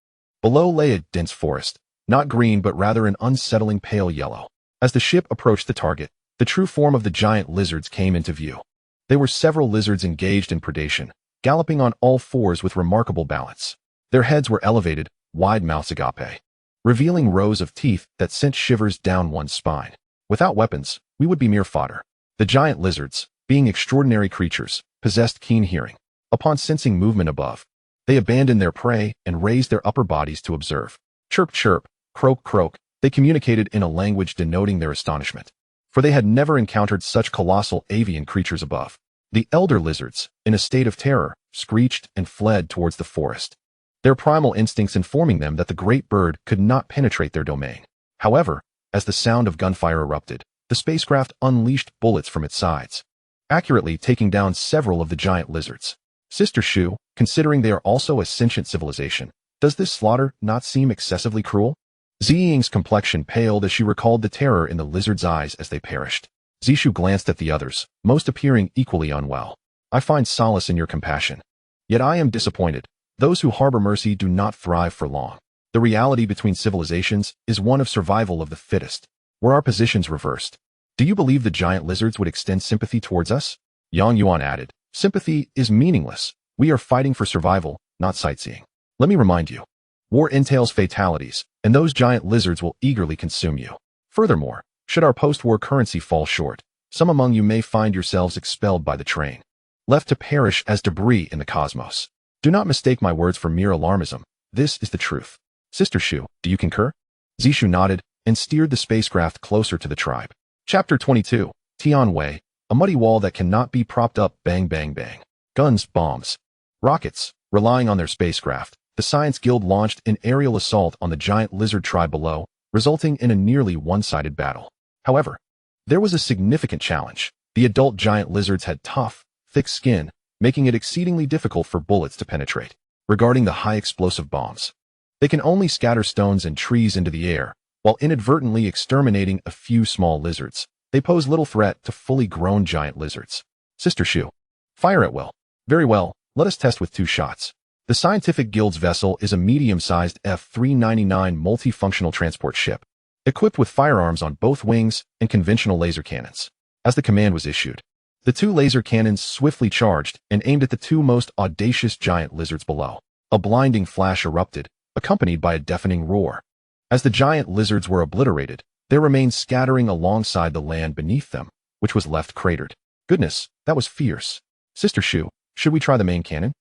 Speaker 1: Below lay a dense forest, not green but rather an unsettling pale yellow. As the ship approached the target, the true form of the giant lizards came into view. There were several lizards engaged in predation, galloping on all fours with remarkable balance. Their heads were elevated, wide mouths agape, revealing rows of teeth that sent shivers down one's spine. Without weapons, we would be mere fodder. The giant lizards, being extraordinary creatures, possessed keen hearing. Upon sensing movement above, they abandoned their prey and raised their upper bodies to observe. Chirp, chirp, croak, croak, they communicated in a language denoting their astonishment, for they had never encountered such colossal avian creatures above. The elder lizards, in a state of terror, screeched and fled towards the forest, their primal instincts informing them that the great bird could not penetrate their domain. However, as the sound of gunfire erupted, the spacecraft unleashed bullets from its sides, accurately taking down several of the giant lizards. Sister Shu, considering they are also a sentient civilization, does this slaughter not seem excessively cruel? Ziying's complexion paled as she recalled the terror in the lizards' eyes as they perished. Zishu glanced at the others, most appearing equally unwell. I find solace in your compassion. Yet I am disappointed. Those who harbor mercy do not thrive for long. The reality between civilizations is one of survival of the fittest. Were our positions reversed? Do you believe the giant lizards would extend sympathy towards us? Yang Yuan added, sympathy is meaningless. We are fighting for survival, not sightseeing. Let me remind you. War entails fatalities, and those giant lizards will eagerly consume you. Furthermore, should our post-war currency fall short, some among you may find yourselves expelled by the train, left to perish as debris in the cosmos. Do not mistake my words for mere alarmism. This is the truth. Sister Shu, do you concur? Zishu nodded and steered the spacecraft closer to the tribe. Chapter 22, Tianwei, a muddy wall that cannot be propped up. Bang, bang, bang. Guns, bombs, rockets. Relying on their spacecraft, the Science Guild launched an aerial assault on the giant lizard tribe below, resulting in a nearly one-sided battle. However, there was a significant challenge. The adult giant lizards had tough, thick skin, making it exceedingly difficult for bullets to penetrate. Regarding the high explosive bombs, they can only scatter stones and trees into the air, while inadvertently exterminating a few small lizards. They pose little threat to fully grown giant lizards. Sister Shu, fire at will. Very well, let us test with 2 shots. The Scientific Guild's vessel is a medium-sized F-399 multifunctional transport ship, equipped with firearms on both wings and conventional laser cannons. As the command was issued, the 2 laser cannons swiftly charged and aimed at the 2 most audacious giant lizards below. A blinding flash erupted, accompanied by a deafening roar. As the giant lizards were obliterated, their remains scattering alongside the land beneath them, which was left cratered. Goodness, that was fierce. Sister Shu, should we try the main cannon?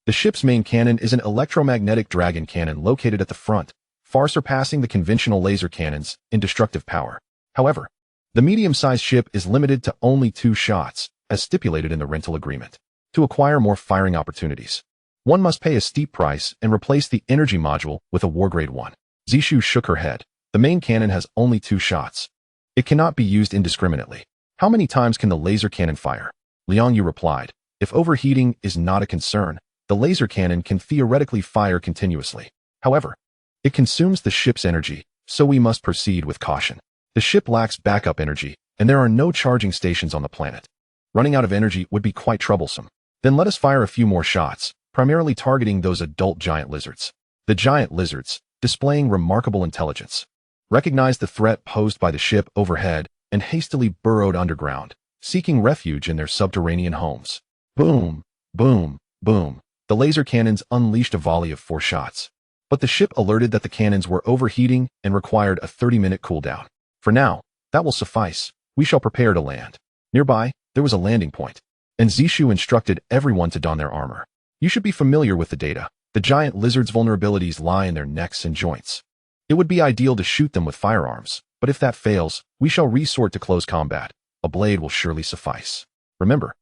Speaker 1: The ship's main cannon is an electromagnetic dragon cannon located at the front, far surpassing the conventional laser cannons in destructive power. However, the medium-sized ship is limited to only 2 shots, as stipulated in the rental agreement. To acquire more firing opportunities, one must pay a steep price and replace the energy module with a War Grade 1. Zishu shook her head. The main cannon has only 2 shots. It cannot be used indiscriminately. How many times can the laser cannon fire? Liang Yu replied, if overheating is not a concern, the laser cannon can theoretically fire continuously. However, it consumes the ship's energy, so we must proceed with caution. The ship lacks backup energy, and there are no charging stations on the planet. Running out of energy would be quite troublesome. Then let us fire a few more shots, primarily targeting those adult giant lizards. The giant lizards, displaying remarkable intelligence, recognized the threat posed by the ship overhead and hastily burrowed underground, seeking refuge in their subterranean homes. Boom, boom, boom. The laser cannons unleashed a volley of 4 shots. But the ship alerted that the cannons were overheating and required a 30-minute cooldown. For now, that will suffice. We shall prepare to land. Nearby, there was a landing point, and Zishu instructed everyone to don their armor. You should be familiar with the data. The giant lizards' vulnerabilities lie in their necks and joints. It would be ideal to shoot them with firearms, but if that fails, we shall resort to close combat. A blade will surely suffice. Remember,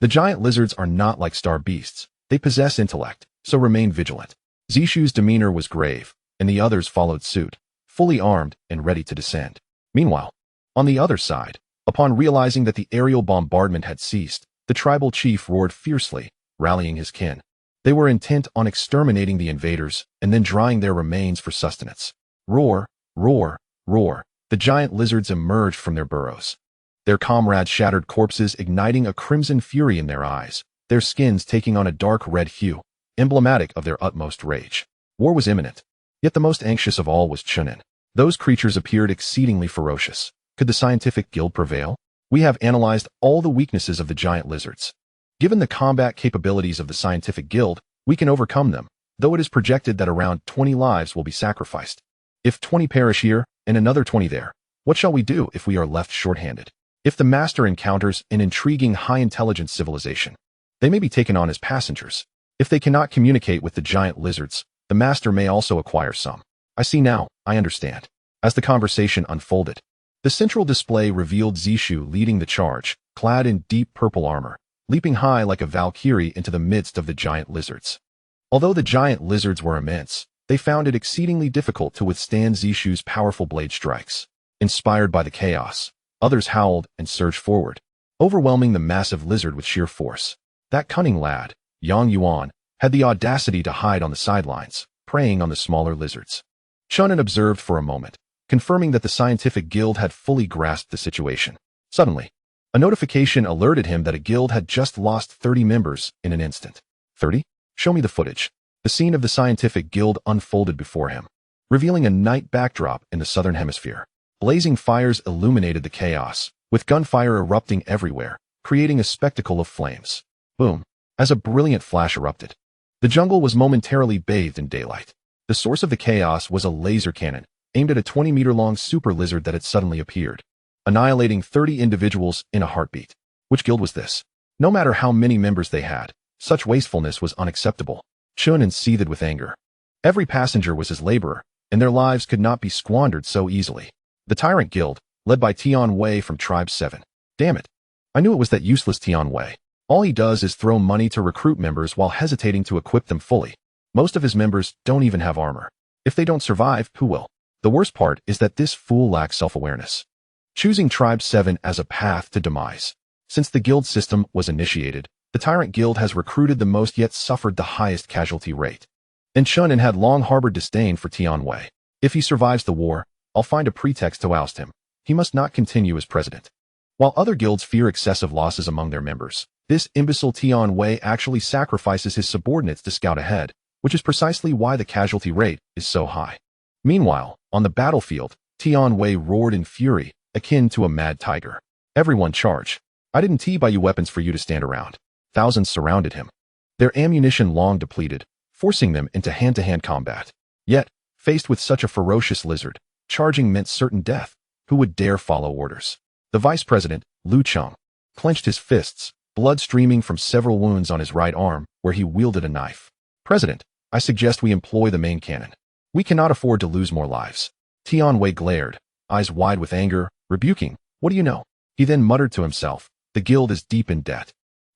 Speaker 1: the giant lizards are not like star beasts. They possess intellect, so remain vigilant. Zishu's demeanor was grave, and the others followed suit, fully armed and ready to descend. Meanwhile, on the other side, upon realizing that the aerial bombardment had ceased, the tribal chief roared fiercely, rallying his kin. They were intent on exterminating the invaders and then drying their remains for sustenance. Roar, roar, roar. The giant lizards emerged from their burrows, their comrades' shattered corpses igniting a crimson fury in their eyes, their skins taking on a dark red hue, emblematic of their utmost rage. War was imminent. Yet the most anxious of all was Chen An. Those creatures appeared exceedingly ferocious. Could the Scientific Guild prevail? We have analyzed all the weaknesses of the giant lizards. Given the combat capabilities of the Scientific Guild, we can overcome them, though it is projected that around 20 lives will be sacrificed. If 20 perish here and another 20 there, what shall we do if we are left short-handed? If the Master encounters an intriguing high-intelligence civilization, they may be taken on as passengers. If they cannot communicate with the giant lizards, the Master may also acquire some. I see now, I understand. As the conversation unfolded, the central display revealed Zishu leading the charge, clad in deep purple armor, leaping high like a Valkyrie into the midst of the giant lizards. Although the giant lizards were immense, they found it exceedingly difficult to withstand Zishu's powerful blade strikes. Inspired by the chaos, others howled and surged forward, overwhelming the massive lizard with sheer force. That cunning lad, Yang Yuan, had the audacity to hide on the sidelines, preying on the smaller lizards. Chen An observed for a moment, confirming that the Scientific Guild had fully grasped the situation. Suddenly, A notification alerted him that a guild had just lost 30 members in an instant. 30? Show me the footage. The scene of the scientific guild unfolded before him, revealing a night backdrop in the southern hemisphere. Blazing fires illuminated the chaos, with gunfire erupting everywhere, creating a spectacle of flames. Boom! As a brilliant flash erupted, the jungle was momentarily bathed in daylight. The source of the chaos was a laser cannon, aimed at a 20-meter-long super lizard that had suddenly appeared, annihilating 30 individuals in a heartbeat. Which guild was this? No matter how many members they had, such wastefulness was unacceptable. Chen An seethed with anger. Every passenger was his laborer, and their lives could not be squandered so easily. The Tyrant Guild, led by Tian Wei from Tribe 7. Damn it. I knew it was that useless Tian Wei. All he does is throw money to recruit members while hesitating to equip them fully. Most of his members don't even have armor. If they don't survive, who will? The worst part is that this fool lacks self-awareness, choosing Tribe 7 as a path to demise. Since the guild system was initiated, the Tyrant Guild has recruited the most yet suffered the highest casualty rate. And Chen An had long harbored disdain for Tian Wei. If he survives the war, I'll find a pretext to oust him. He must not continue as president. While other guilds fear excessive losses among their members, this imbecile Tian Wei actually sacrifices his subordinates to scout ahead, which is precisely why the casualty rate is so high. Meanwhile, on the battlefield, Tian Wei roared in fury, akin to a mad tiger. Everyone charge. I didn't buy you weapons for you to stand around. Thousands surrounded him, their ammunition long depleted, forcing them into hand-to-hand combat. Yet, faced with such a ferocious lizard, charging meant certain death. Who would dare follow orders? The vice president, Lu Cheng, clenched his fists, blood streaming from several wounds on his right arm where he wielded a knife. President, I suggest we employ the main cannon. We cannot afford to lose more lives. Tian Wei glared, eyes wide with anger, rebuking. What do you know? He then muttered to himself, the guild is deep in debt.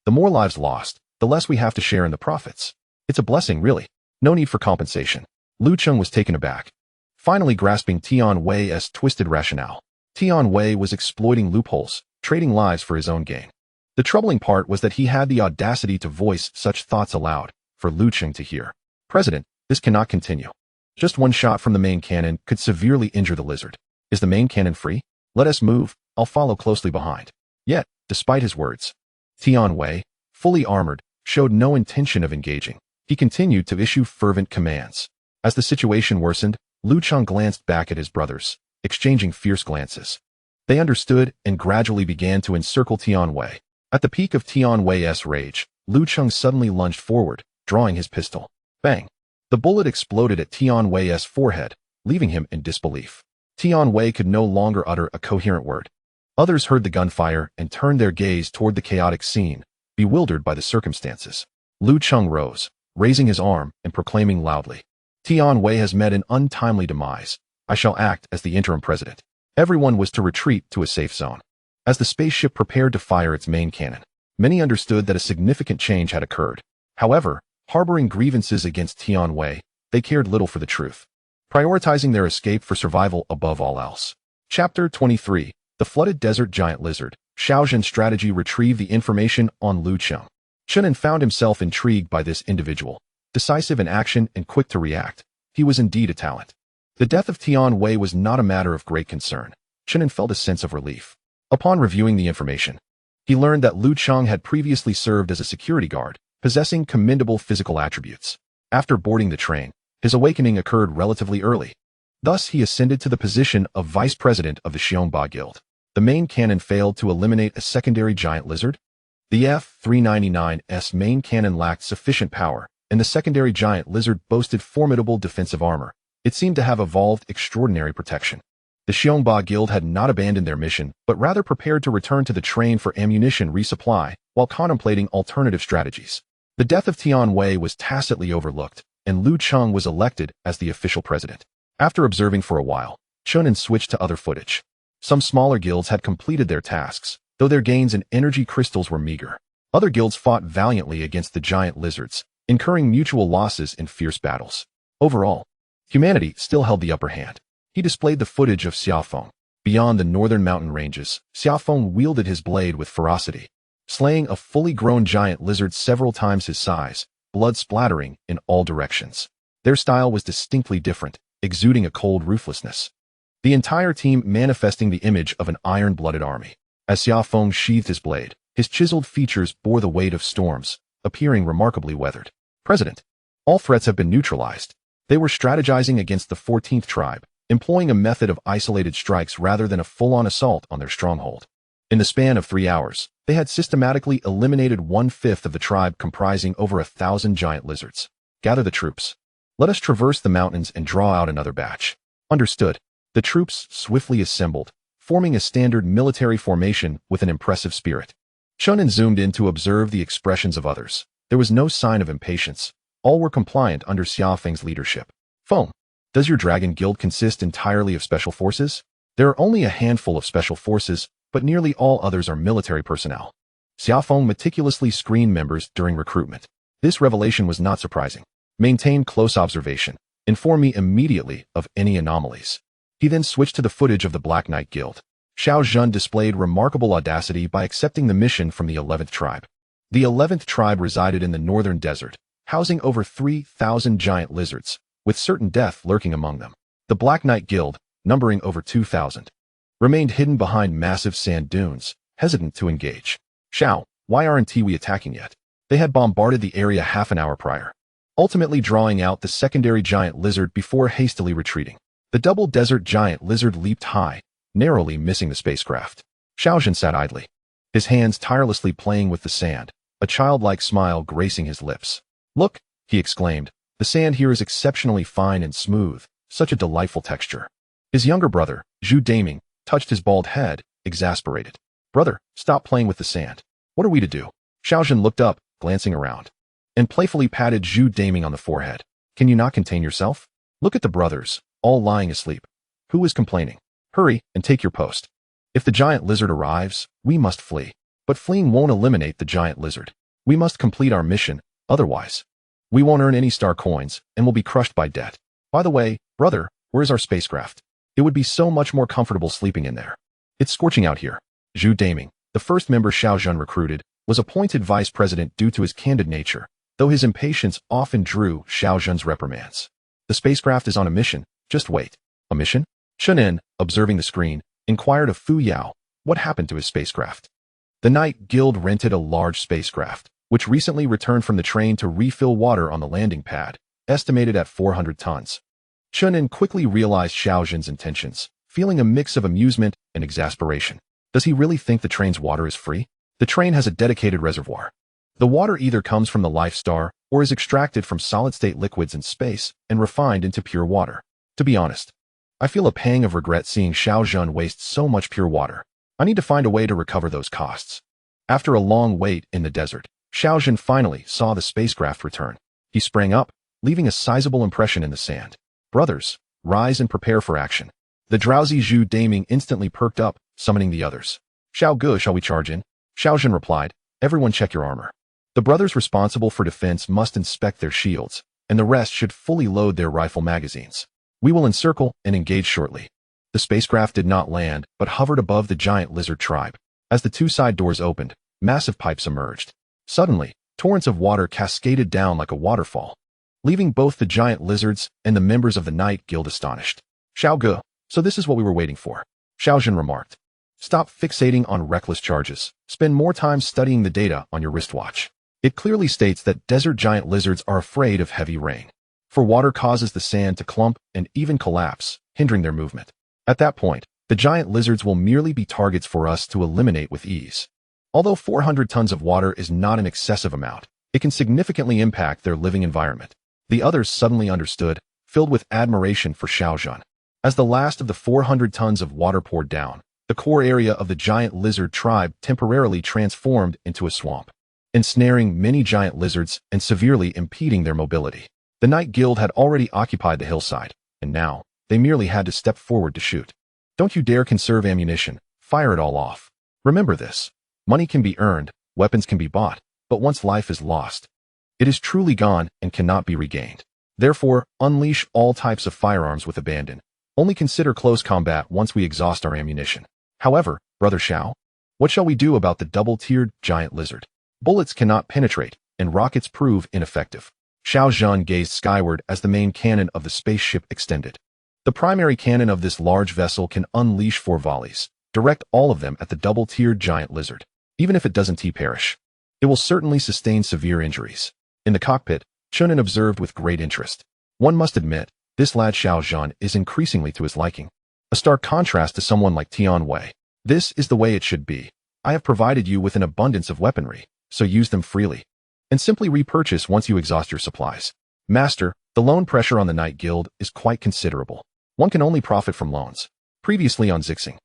Speaker 1: The more lives lost, the less we have to share in the profits. It's a blessing, really. No need for compensation. Lu Cheng was taken aback, finally grasping Tian Wei's twisted rationale. Tian Wei was exploiting loopholes, trading lives for his own gain. The troubling part was that he had the audacity to voice such thoughts aloud, for Lu Cheng to hear. President, this cannot continue. Just one shot from the main cannon could severely injure the lizard. Is the main cannon free? Let us move, I'll follow closely behind. Yet, despite his words, Tian Wei, fully armored, showed no intention of engaging. He continued to issue fervent commands. As the situation worsened, Lu Cheng glanced back at his brothers, exchanging fierce glances. They understood and gradually began to encircle Tian Wei. At the peak of Tian Wei's rage, Lu Cheng suddenly lunged forward, drawing his pistol. Bang! The bullet exploded at Tian Wei's forehead, leaving him in disbelief. Tian Wei could no longer utter a coherent word. Others heard the gunfire and turned their gaze toward the chaotic scene, bewildered by the circumstances. Lu Cheng rose, raising his arm and proclaiming loudly, Tian Wei has met an untimely demise. I shall act as the interim president. Everyone was to retreat to a safe zone. As the spaceship prepared to fire its main cannon, many understood that a significant change had occurred. However, harboring grievances against Tian Wei, they cared little for the truth, prioritizing their escape for survival above all else. Chapter 23. The Flooded Desert Giant Lizard. Xiaozhen's strategy retrieved the information on Lu Cheng. Chen An found himself intrigued by this individual, decisive in action and quick to react. He was indeed a talent. The death of Tian Wei was not a matter of great concern. Chen An felt a sense of relief. Upon reviewing the information, he learned that Lu Cheng had previously served as a security guard, possessing commendable physical attributes. After boarding the train, his awakening occurred relatively early. Thus, he ascended to the position of vice president of the Xiongba Guild. The main cannon failed to eliminate a secondary giant lizard. The F-399's main cannon lacked sufficient power, and the secondary giant lizard boasted formidable defensive armor. It seemed to have evolved extraordinary protection. The Xiongba Guild had not abandoned their mission, but rather prepared to return to the train for ammunition resupply while contemplating alternative strategies. The death of Tian Wei was tacitly overlooked, and Lu Cheng was elected as the official president. After observing for a while, Chen An switched to other footage. Some smaller guilds had completed their tasks, though their gains in energy crystals were meager. Other guilds fought valiantly against the giant lizards, incurring mutual losses in fierce battles. Overall, humanity still held the upper hand. He displayed the footage of Xiaofeng. Beyond the northern mountain ranges, Xiaofeng wielded his blade with ferocity, slaying a fully grown giant lizard several times his size, blood splattering in all directions. Their style was distinctly different, exuding a cold ruthlessness. The entire team manifesting the image of an iron-blooded army. As Xia Feng sheathed his blade, his chiseled features bore the weight of storms, appearing remarkably weathered. President, all threats have been neutralized. They were strategizing against the 14th tribe, employing a method of isolated strikes rather than a full-on assault on their stronghold. In the span of 3 hours, they had systematically eliminated 1/5 of the tribe, comprising over 1,000 giant lizards. Gather the troops. Let us traverse the mountains and draw out another batch. Understood. The troops swiftly assembled, forming a standard military formation with an impressive spirit. Chen An zoomed in to observe the expressions of others. There was no sign of impatience. All were compliant under Xia Feng's leadership. Feng, does your dragon guild consist entirely of special forces? There are only a handful of special forces, but nearly all others are military personnel. Xia Feng meticulously screened members during recruitment. This revelation was not surprising. Maintain close observation. Inform me immediately of any anomalies. He then switched to the footage of the Black Knight Guild. Xiao Zhen displayed remarkable audacity by accepting the mission from the 11th tribe. The 11th tribe resided in the northern desert, housing over 3,000 giant lizards, with certain death lurking among them. The Black Knight Guild, numbering over 2,000, remained hidden behind massive sand dunes, hesitant to engage. Xiao, why aren't we attacking yet? They had bombarded the area half an hour prior, ultimately drawing out the secondary giant lizard before hastily retreating. The double desert giant lizard leaped high, narrowly missing the spacecraft. Xiao Zhen sat idly, his hands tirelessly playing with the sand, a childlike smile gracing his lips. Look, he exclaimed, the sand here is exceptionally fine and smooth, such a delightful texture. His younger brother, Zhu Daming, touched his bald head, exasperated. Brother, stop playing with the sand. What are we to do? Xiao Zhen looked up, glancing around, and playfully patted Zhu Daming on the forehead. Can you not contain yourself? Look at the brothers, all lying asleep. Who is complaining? Hurry and take your post. If the giant lizard arrives, we must flee. But fleeing won't eliminate the giant lizard. We must complete our mission, otherwise we won't earn any star coins and will be crushed by debt. By the way, brother, where is our spacecraft? It would be so much more comfortable sleeping in there. It's scorching out here. Zhu Daming, the first member Xiao Zhen recruited, was appointed vice president due to his candid nature, though his impatience often drew Xiao Zhen's reprimands. The spacecraft is on a mission. Just wait. A mission? Chen An, observing the screen, inquired of Fuyao, what happened to his spacecraft? The Night Guild rented a large spacecraft, which recently returned from the train to refill water on the landing pad, estimated at 400 tons. Chen An quickly realized Xiao Zhen's intentions, feeling a mix of amusement and exasperation. Does he really think the train's water is free? The train has a dedicated reservoir. The water either comes from the life star or is extracted from solid-state liquids in space and refined into pure water. To be honest, I feel a pang of regret seeing Xiao Zhen waste so much pure water. I need to find a way to recover those costs. After a long wait in the desert, Xiao Zhen finally saw the spacecraft return. He sprang up, leaving a sizable impression in the sand. Brothers, rise and prepare for action. The drowsy Zhu Daming instantly perked up, summoning the others. Xiao Ge, shall we charge in? Xiao Zhen replied, everyone check your armor. The brothers responsible for defense must inspect their shields, and the rest should fully load their rifle magazines. We will encircle and engage shortly. The spacecraft did not land, but hovered above the giant lizard tribe. As the two side doors opened, massive pipes emerged. Suddenly, torrents of water cascaded down like a waterfall, leaving both the giant lizards and the members of the Night Guild astonished. Xiao Ge, so this is what we were waiting for, Xiao Zhen remarked. Stop fixating on reckless charges. Spend more time studying the data on your wristwatch. It clearly states that desert giant lizards are afraid of heavy rain, for water causes the sand to clump and even collapse, hindering their movement. At that point, the giant lizards will merely be targets for us to eliminate with ease. Although 400 tons of water is not an excessive amount, it can significantly impact their living environment. The others suddenly understood, filled with admiration for Xiao Zhen. As the last of the 400 tons of water poured down, the core area of the giant lizard tribe temporarily transformed into a swamp, ensnaring many giant lizards and severely impeding their mobility. The Night Guild had already occupied the hillside, and now they merely had to step forward to shoot. Don't you dare conserve ammunition, fire it all off. Remember this. Money can be earned, weapons can be bought, but once life is lost, it is truly gone and cannot be regained. Therefore, unleash all types of firearms with abandon. Only consider close combat once we exhaust our ammunition. However, Brother Xiao, what shall we do about the double-tiered giant lizard? Bullets cannot penetrate, and rockets prove ineffective. Xiao Zhen gazed skyward as the main cannon of the spaceship extended. The primary cannon of this large vessel can unleash 4 volleys, Direct all of them at the double-tiered giant lizard. Even if it doesn't perish, it will certainly sustain severe injuries. In the cockpit, Chen An observed with great interest. One must admit, this lad Xiao Zhan is increasingly to his liking. A stark contrast to someone like Tian Wei. This is the way it should be. I have provided you with an abundance of weaponry, so use them freely. And simply repurchase once you exhaust your supplies. Master, the loan pressure on the Knight Guild is quite considerable. One can only profit from loans. Previously on Zixing,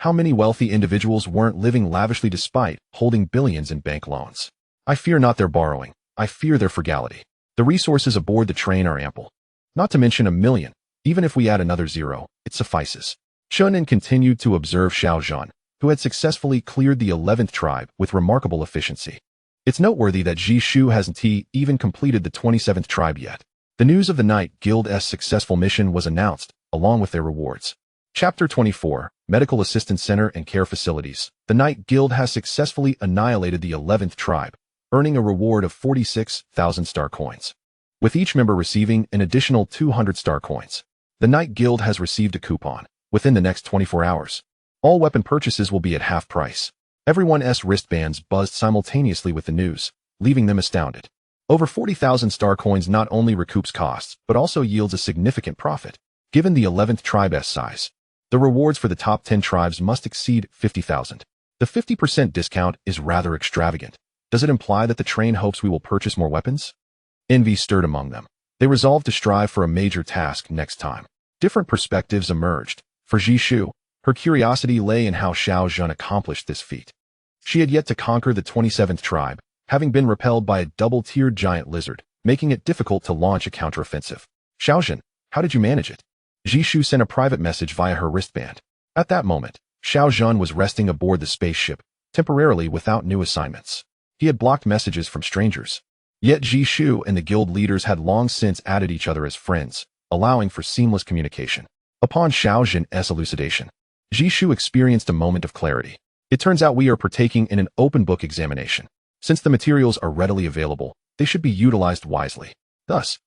Speaker 1: how many wealthy individuals weren't living lavishly despite holding billions in bank loans? I fear not their borrowing. I fear their frugality. The resources aboard the train are ample. Not to mention 1 million. Even if we add another 0, it suffices. Chen An continued to observe Xiao Zhan, who had successfully cleared the 11th tribe with remarkable efficiency. It's noteworthy that Ji Shu hasn't even completed the 27th tribe yet. The news of the Knight Guild's successful mission was announced, along with their rewards. Chapter 24, Medical Assistance Center and Care Facilities. The Knight Guild has successfully annihilated the 11th tribe, earning a reward of 46,000 star coins, with each member receiving an additional 200 star coins. The Knight Guild has received a coupon. Within the next 24 hours, all weapon purchases will be at half price. Everyone's wristbands buzzed simultaneously with the news, leaving them astounded. Over 40,000 star coins not only recoups costs, but also yields a significant profit. Given the 11th tribe's size, the rewards for the top 10 tribes must exceed 50,000. The 50% discount is rather extravagant. Does it imply that the train hopes we will purchase more weapons? Envy stirred among them. They resolved to strive for a major task next time. Different perspectives emerged. For Ji Shu, her curiosity lay in how Xiao Zhan accomplished this feat. She had yet to conquer the 27th tribe, having been repelled by a double-tiered giant lizard, making it difficult to launch a counteroffensive. Xiao Zhan, how did you manage it? Ji Shu sent a private message via her wristband. At that moment, Xiao Zhan was resting aboard the spaceship, temporarily without new assignments. He had blocked messages from strangers. Yet Ji Shu and the guild leaders had long since added each other as friends, allowing for seamless communication. Upon Xiao Zhan's elucidation, Ji Shu experienced a moment of clarity. It turns out we are partaking in an open book examination. Since the materials are readily available, they should be utilized wisely. Thus,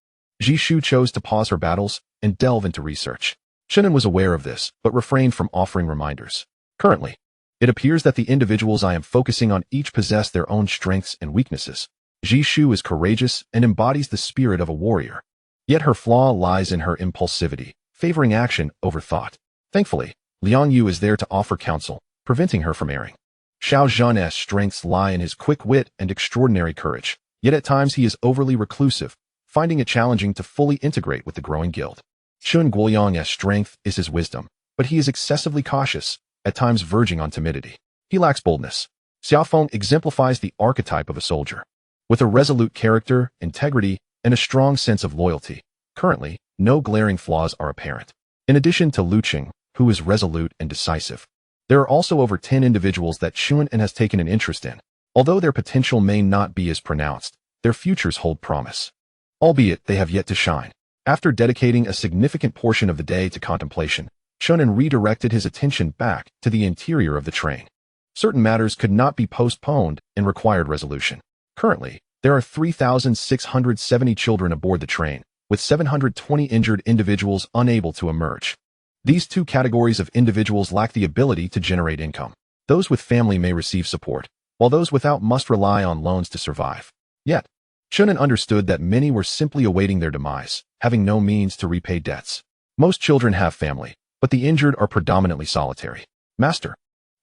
Speaker 1: Ji Shu chose to pause her battles and delve into research. Chen An was aware of this, but refrained from offering reminders. Currently, it appears that the individuals I am focusing on each possess their own strengths and weaknesses. Ji Shu is courageous and embodies the spirit of a warrior. Yet her flaw lies in her impulsivity, favoring action over thought. Thankfully, Liang Yu is there to offer counsel, preventing her from erring. Xiao Zhan's strengths lie in his quick wit and extraordinary courage, yet at times he is overly reclusive, finding it challenging to fully integrate with the growing guild. Shun Guoyang's strength is his wisdom, but he is excessively cautious, at times verging on timidity. He lacks boldness. Xiaofeng exemplifies the archetype of a soldier, with a resolute character, integrity, and a strong sense of loyalty. Currently, no glaring flaws are apparent. In addition to Lu Qing, who is resolute and decisive, there are also over 10 individuals that Chen An has taken an interest in. Although their potential may not be as pronounced, their futures hold promise. Albeit they have yet to shine. After dedicating a significant portion of the day to contemplation, Chen An redirected his attention back to the interior of the train. Certain matters could not be postponed and required resolution. Currently, there are 3,670 children aboard the train, with 720 injured individuals unable to emerge. These two categories of individuals lack the ability to generate income. Those with family may receive support, while those without must rely on loans to survive. Yet, Chen An understood that many were simply awaiting their demise, having no means to repay debts. Most children have family, but the injured are predominantly solitary. Master,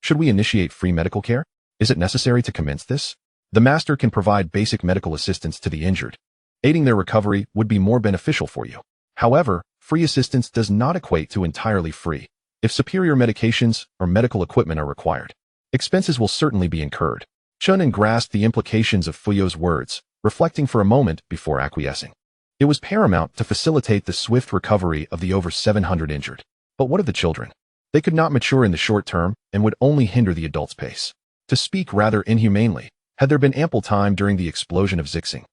Speaker 1: should we initiate free medical care? Is it necessary to commence this? The master can provide basic medical assistance to the injured. Aiding their recovery would be more beneficial for you. However, free assistance does not equate to entirely free. If superior medications or medical equipment are required, expenses will certainly be incurred. Chen An grasped the implications of Fuyao's words, reflecting for a moment before acquiescing. It was paramount to facilitate the swift recovery of the over 700 injured. But what of the children? They could not mature in the short term and would only hinder the adults' pace. To speak rather inhumanely, had there been ample time during the explosion of Zixing,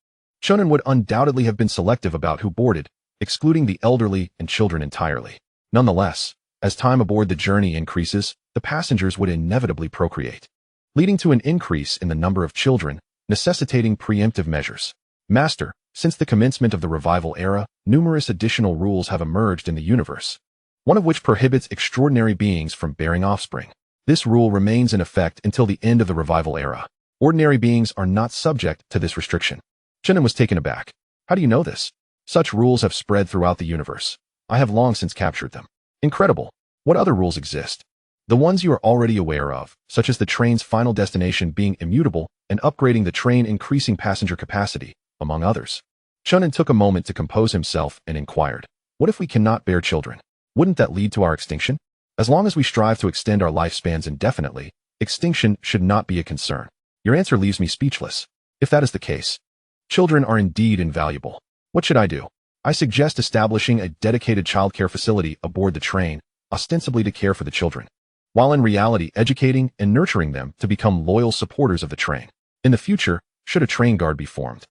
Speaker 1: Chen An would undoubtedly have been selective about who boarded, excluding the elderly and children entirely. Nonetheless, as time aboard the journey increases, the passengers would inevitably procreate, leading to an increase in the number of children, necessitating preemptive measures. Master, since the commencement of the revival era, numerous additional rules have emerged in the universe, one of which prohibits extraordinary beings from bearing offspring. This rule remains in effect until the end of the revival era. Ordinary beings are not subject to this restriction. Chen An was taken aback. How do you know this? Such rules have spread throughout the universe. I have long since captured them. Incredible. What other rules exist? The ones you are already aware of, such as the train's final destination being immutable and upgrading the train increasing passenger capacity, among others. Chen An took a moment to compose himself and inquired, what if we cannot bear children? Wouldn't that lead to our extinction? As long as we strive to extend our lifespans indefinitely, extinction should not be a concern. Your answer leaves me speechless. If that is the case, children are indeed invaluable. What should I do? I suggest establishing a dedicated childcare facility aboard the train, ostensibly to care for the children, while in reality educating and nurturing them to become loyal supporters of the train. In the future, should a train guard be formed,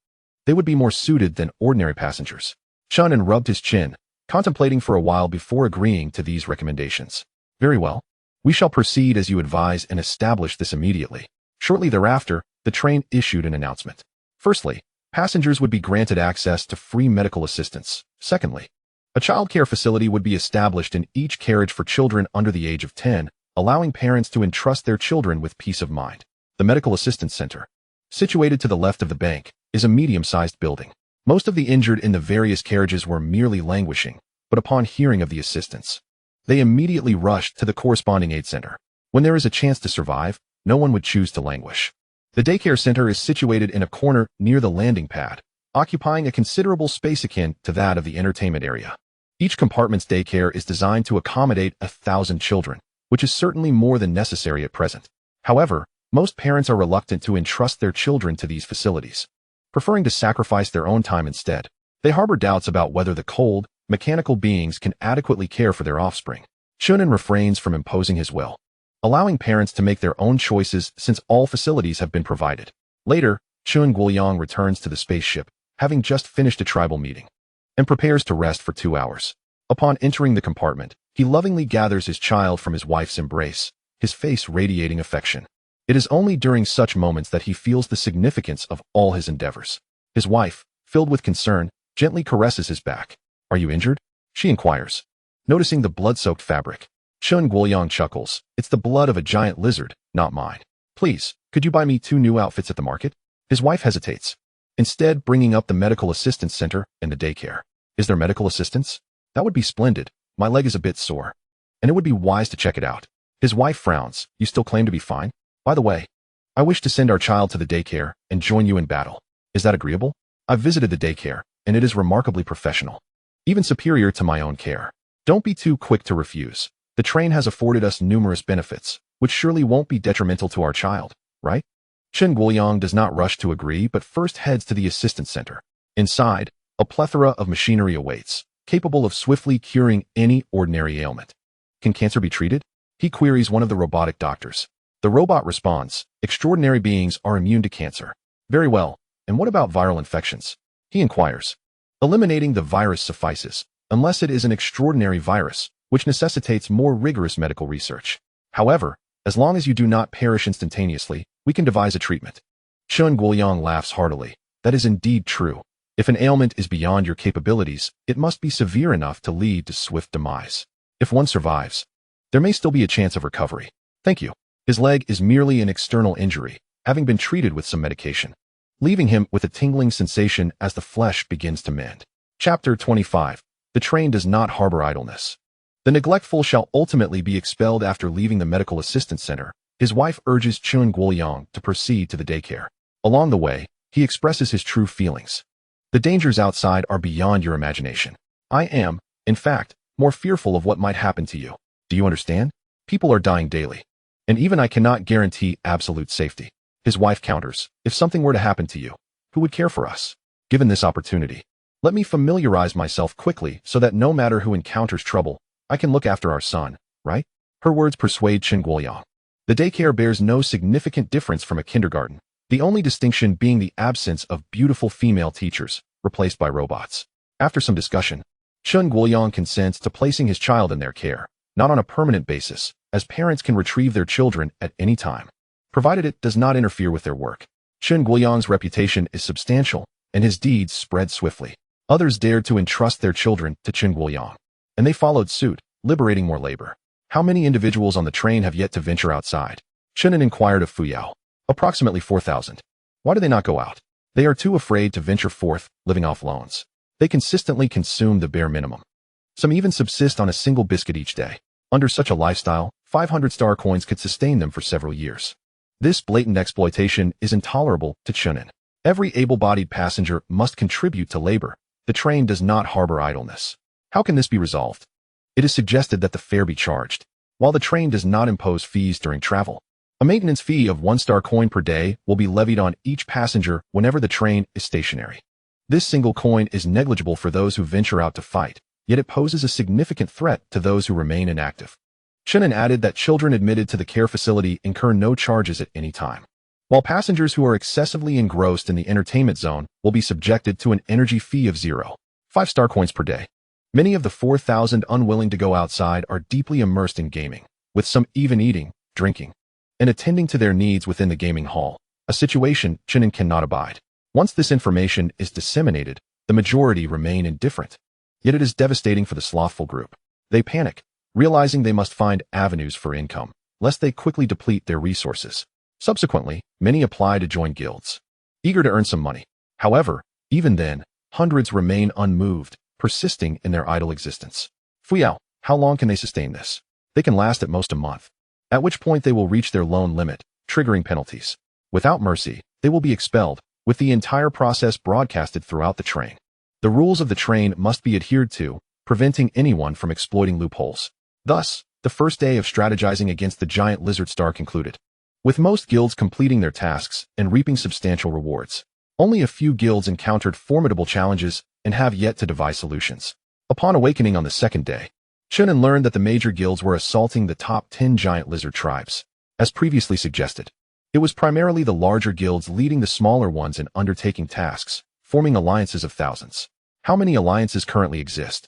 Speaker 1: they would be more suited than ordinary passengers. Chen An rubbed his chin, contemplating for a while before agreeing to these recommendations. Very well. We shall proceed as you advise and establish this immediately. Shortly thereafter, the train issued an announcement. Firstly, passengers would be granted access to free medical assistance. Secondly, a child care facility would be established in each carriage for children under the age of 10, allowing parents to entrust their children with peace of mind. The Medical Assistance Center, situated to the left of the bank, is a medium-sized building. Most of the injured in the various carriages were merely languishing, but upon hearing of the assistance, they immediately rushed to the corresponding aid center. When there is a chance to survive, no one would choose to languish. The daycare center is situated in a corner near the landing pad, occupying a considerable space akin to that of the entertainment area. Each compartment's daycare is designed to accommodate 1,000 children, which is certainly more than necessary at present. However, most parents are reluctant to entrust their children to these facilities, preferring to sacrifice their own time instead. They harbor doubts about whether the cold, mechanical beings can adequately care for their offspring. Chen An refrains from imposing his will, allowing parents to make their own choices since all facilities have been provided. Later, Chen Guoyang returns to the spaceship, having just finished a tribal meeting, and prepares to rest for 2 hours. Upon entering the compartment, he lovingly gathers his child from his wife's embrace, his face radiating affection. It is only during such moments that he feels the significance of all his endeavors. His wife, filled with concern, gently caresses his back. Are you injured? She inquires. Noticing the blood-soaked fabric, Chen Guoyang chuckles. It's the blood of a giant lizard, not mine. Please, could you buy me 2 new outfits at the market? His wife hesitates, instead bringing up the medical assistance center and the daycare. Is there medical assistance? That would be splendid. My leg is a bit sore, and it would be wise to check it out. His wife frowns. You still claim to be fine? By the way, I wish to send our child to the daycare and join you in battle. Is that agreeable? I've visited the daycare, and it is remarkably professional, even superior to my own care. Don't be too quick to refuse. The train has afforded us numerous benefits, which surely won't be detrimental to our child, right? Chen Guoyang does not rush to agree but first heads to the assistance center. Inside, a plethora of machinery awaits, capable of swiftly curing any ordinary ailment. Can cancer be treated? He queries one of the robotic doctors. The robot responds, extraordinary beings are immune to cancer. Very well, and what about viral infections? He inquires. Eliminating the virus suffices, unless it is an extraordinary virus, which necessitates more rigorous medical research. However, as long as you do not perish instantaneously, we can devise a treatment. Chen Guoyang laughs heartily. That is indeed true. If an ailment is beyond your capabilities, it must be severe enough to lead to swift demise. If one survives, there may still be a chance of recovery. Thank you. His leg is merely an external injury, having been treated with some medication, leaving him with a tingling sensation as the flesh begins to mend. Chapter 25. The train does not harbor idleness. The neglectful shall ultimately be expelled after leaving the medical assistance center. His wife urges Chen Guoyang to proceed to the daycare. Along the way, he expresses his true feelings. The dangers outside are beyond your imagination. I am, in fact, more fearful of what might happen to you. Do you understand? People are dying daily, and even I cannot guarantee absolute safety. His wife counters, if something were to happen to you, who would care for us? Given this opportunity, let me familiarize myself quickly so that no matter who encounters trouble, I can look after our son, right? Her words persuade Chen Guoyang. The daycare bears no significant difference from a kindergarten, the only distinction being the absence of beautiful female teachers, replaced by robots. After some discussion, Chen Guoyang consents to placing his child in their care, not on a permanent basis, as parents can retrieve their children at any time, provided it does not interfere with their work. Chen Guoyang's reputation is substantial, and his deeds spread swiftly. Others dared to entrust their children to Chen Guoyang, and they followed suit, liberating more labor. How many individuals on the train have yet to venture outside? Chen An inquired of Fuyao. Approximately 4,000. Why do they not go out? They are too afraid to venture forth, living off loans. They consistently consume the bare minimum. Some even subsist on a single biscuit each day. Under such a lifestyle, 500 star coins could sustain them for several years. This blatant exploitation is intolerable to Chen An. Every able-bodied passenger must contribute to labor. The train does not harbor idleness. How can this be resolved? It is suggested that the fare be charged. While the train does not impose fees during travel, a maintenance fee of 1 star coin per day will be levied on each passenger whenever the train is stationary. This single coin is negligible for those who venture out to fight, yet it poses a significant threat to those who remain inactive. Chen An added that children admitted to the care facility incur no charges at any time, while passengers who are excessively engrossed in the entertainment zone will be subjected to an energy fee of 0.5 star coins per day. Many of the 4,000 unwilling to go outside are deeply immersed in gaming, with some even eating, drinking, and attending to their needs within the gaming hall, a situation Chen An cannot abide. Once this information is disseminated, the majority remain indifferent. Yet it is devastating for the slothful group. They panic, realizing they must find avenues for income, lest they quickly deplete their resources. Subsequently, many apply to join guilds, eager to earn some money. However, even then, hundreds remain unmoved, persisting in their idle existence. Fuyao, how long can they sustain this? They can last at most a month, at which point they will reach their loan limit, triggering penalties. Without mercy, they will be expelled, with the entire process broadcasted throughout the train. The rules of the train must be adhered to, preventing anyone from exploiting loopholes. Thus, the first day of strategizing against the giant lizard star concluded, with most guilds completing their tasks and reaping substantial rewards. Only a few guilds encountered formidable challenges and have yet to devise solutions. Upon awakening on the second day, Chen An learned that the major guilds were assaulting the top 10 giant lizard tribes. As previously suggested, it was primarily the larger guilds leading the smaller ones in undertaking tasks, forming alliances of thousands. How many alliances currently exist?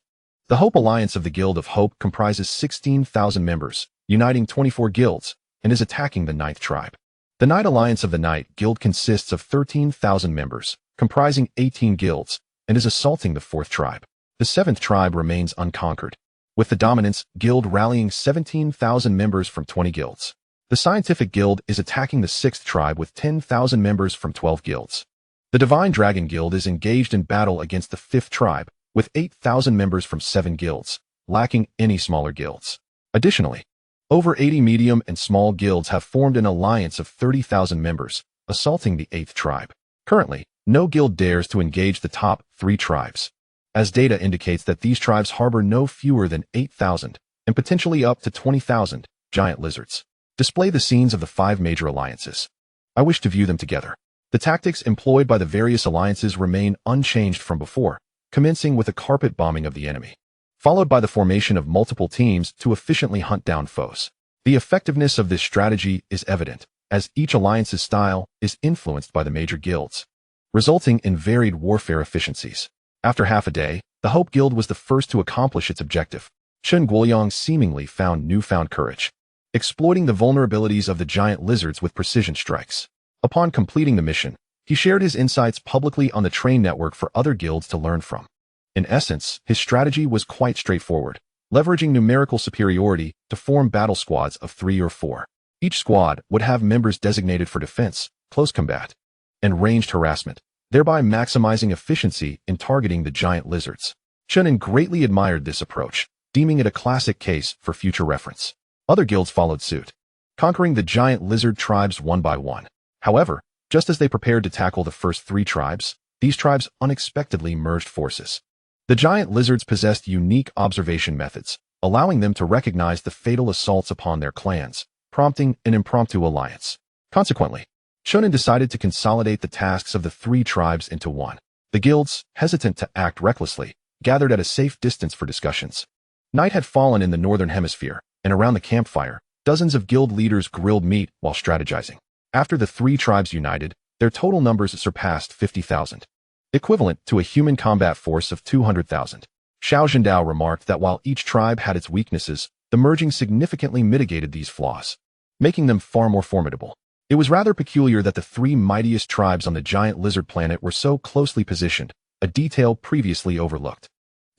Speaker 1: The Hope Alliance of the Guild of Hope comprises 16,000 members, uniting 24 guilds, and is attacking the 9th tribe. The Night Alliance of the Night Guild consists of 13,000 members, comprising 18 guilds, and is assaulting the 4th tribe. The 7th tribe remains unconquered, with the Dominance Guild rallying 17,000 members from 20 guilds. The Scientific Guild is attacking the 6th tribe with 10,000 members from 12 guilds. The Divine Dragon Guild is engaged in battle against the 5th tribe, with 8,000 members from 7 guilds, lacking any smaller guilds. Additionally, over 80 medium and small guilds have formed an alliance of 30,000 members, assaulting the 8th tribe. Currently, no guild dares to engage the top 3 tribes, as data indicates that these tribes harbor no fewer than 8,000 and potentially up to 20,000 giant lizards. Display the scenes of the 5 major alliances. I wish to view them together. The tactics employed by the various alliances remain unchanged from before, commencing with a carpet bombing of the enemy, followed by the formation of multiple teams to efficiently hunt down foes. The effectiveness of this strategy is evident, as each alliance's style is influenced by the major guilds, resulting in varied warfare efficiencies. After half a day, the Hope Guild was the first to accomplish its objective. Chen Guoyang seemingly found newfound courage, exploiting the vulnerabilities of the giant lizards with precision strikes. Upon completing the mission, he shared his insights publicly on the train network for other guilds to learn from. In essence, his strategy was quite straightforward, leveraging numerical superiority to form battle squads of 3 or 4. Each squad would have members designated for defense, close combat, and ranged harassment, thereby maximizing efficiency in targeting the giant lizards. Chen An greatly admired this approach, deeming it a classic case for future reference. Other guilds followed suit, conquering the giant lizard tribes one by one. However, just as they prepared to tackle the first 3 tribes, these tribes unexpectedly merged forces. The giant lizards possessed unique observation methods, allowing them to recognize the fatal assaults upon their clans, prompting an impromptu alliance. Consequently, Chen An decided to consolidate the tasks of the 3 tribes into one. The guilds, hesitant to act recklessly, gathered at a safe distance for discussions. Night had fallen in the northern hemisphere, and around the campfire, dozens of guild leaders grilled meat while strategizing. After the 3 tribes united, their total numbers surpassed 50,000, equivalent to a human combat force of 200,000. Xiao Zhendao remarked that while each tribe had its weaknesses, the merging significantly mitigated these flaws, making them far more formidable. It was rather peculiar that the 3 mightiest tribes on the giant lizard planet were so closely positioned, a detail previously overlooked.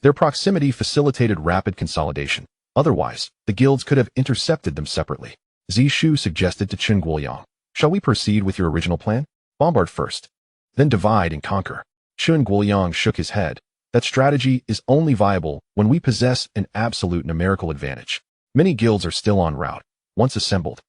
Speaker 1: Their proximity facilitated rapid consolidation, Otherwise, the guilds could have intercepted them separately. Zishu suggested to Chen Guoyang, "Shall we proceed with your original plan? Bombard first, then divide and conquer." Chen Guoyang shook his head. "That strategy is only viable when we possess an absolute numerical advantage. Many guilds are still en route. Once assembled,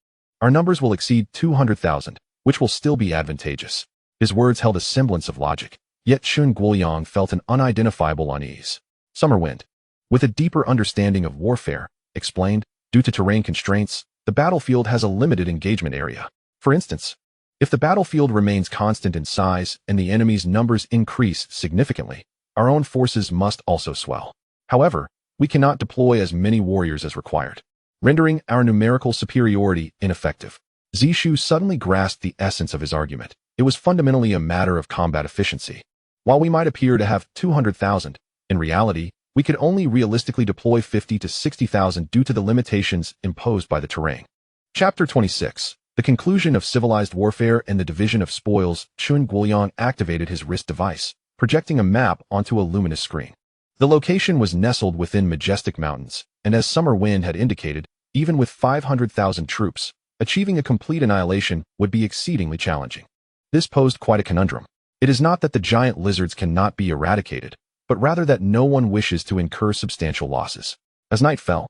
Speaker 1: our numbers will exceed 200,000, which will still be advantageous." His words held a semblance of logic, yet Chen Guoyang felt an unidentifiable unease. Summer Wind, with a deeper understanding of warfare, explained, "Due to terrain constraints, the battlefield has a limited engagement area. For instance, if the battlefield remains constant in size and the enemy's numbers increase significantly, our own forces must also swell. However, we cannot deploy as many warriors as required, rendering our numerical superiority ineffective." Zishu suddenly grasped the essence of his argument. It was fundamentally a matter of combat efficiency. While we might appear to have 200,000, in reality, we could only realistically deploy 50 to 60,000 due to the limitations imposed by the terrain. Chapter 26. The conclusion of civilized warfare and the division of spoils. Chen Guoyang activated his wrist device, projecting a map onto a luminous screen. The location was nestled within majestic mountains, and as Summer Wind had indicated, even with 500,000 troops, achieving a complete annihilation would be exceedingly challenging. This posed quite a conundrum. It is not that the giant lizards cannot be eradicated, but rather that no one wishes to incur substantial losses. As night fell,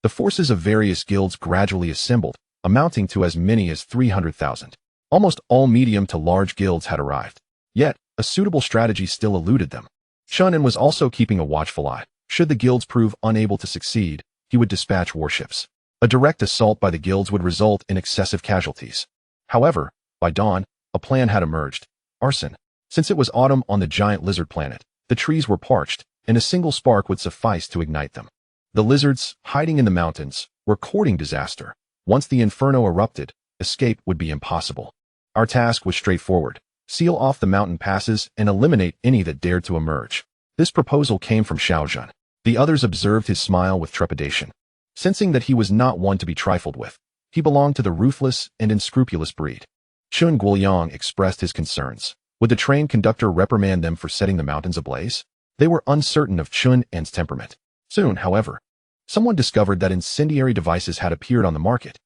Speaker 1: the forces of various guilds gradually assembled, amounting to as many as 300,000. Almost all medium to large guilds had arrived. Yet, a suitable strategy still eluded them. Chen An was also keeping a watchful eye. Should the guilds prove unable to succeed, he would dispatch warships. A direct assault by the guilds would result in excessive casualties. However, by dawn, a plan had emerged. Arson. Since it was autumn on the giant lizard planet, the trees were parched, and a single spark would suffice to ignite them. The lizards, hiding in the mountains, were courting disaster. Once the inferno erupted, escape would be impossible. Our task was straightforward: seal off the mountain passes and eliminate any that dared to emerge. This proposal came from Xiaozhen. The others observed his smile with trepidation. Sensing that he was not one to be trifled with, he belonged to the ruthless and unscrupulous breed. Chen Guoyang expressed his concerns. Would the train conductor reprimand them for setting the mountains ablaze? They were uncertain of Chen An's temperament. Soon, however, someone discovered that incendiary devices had appeared on the market.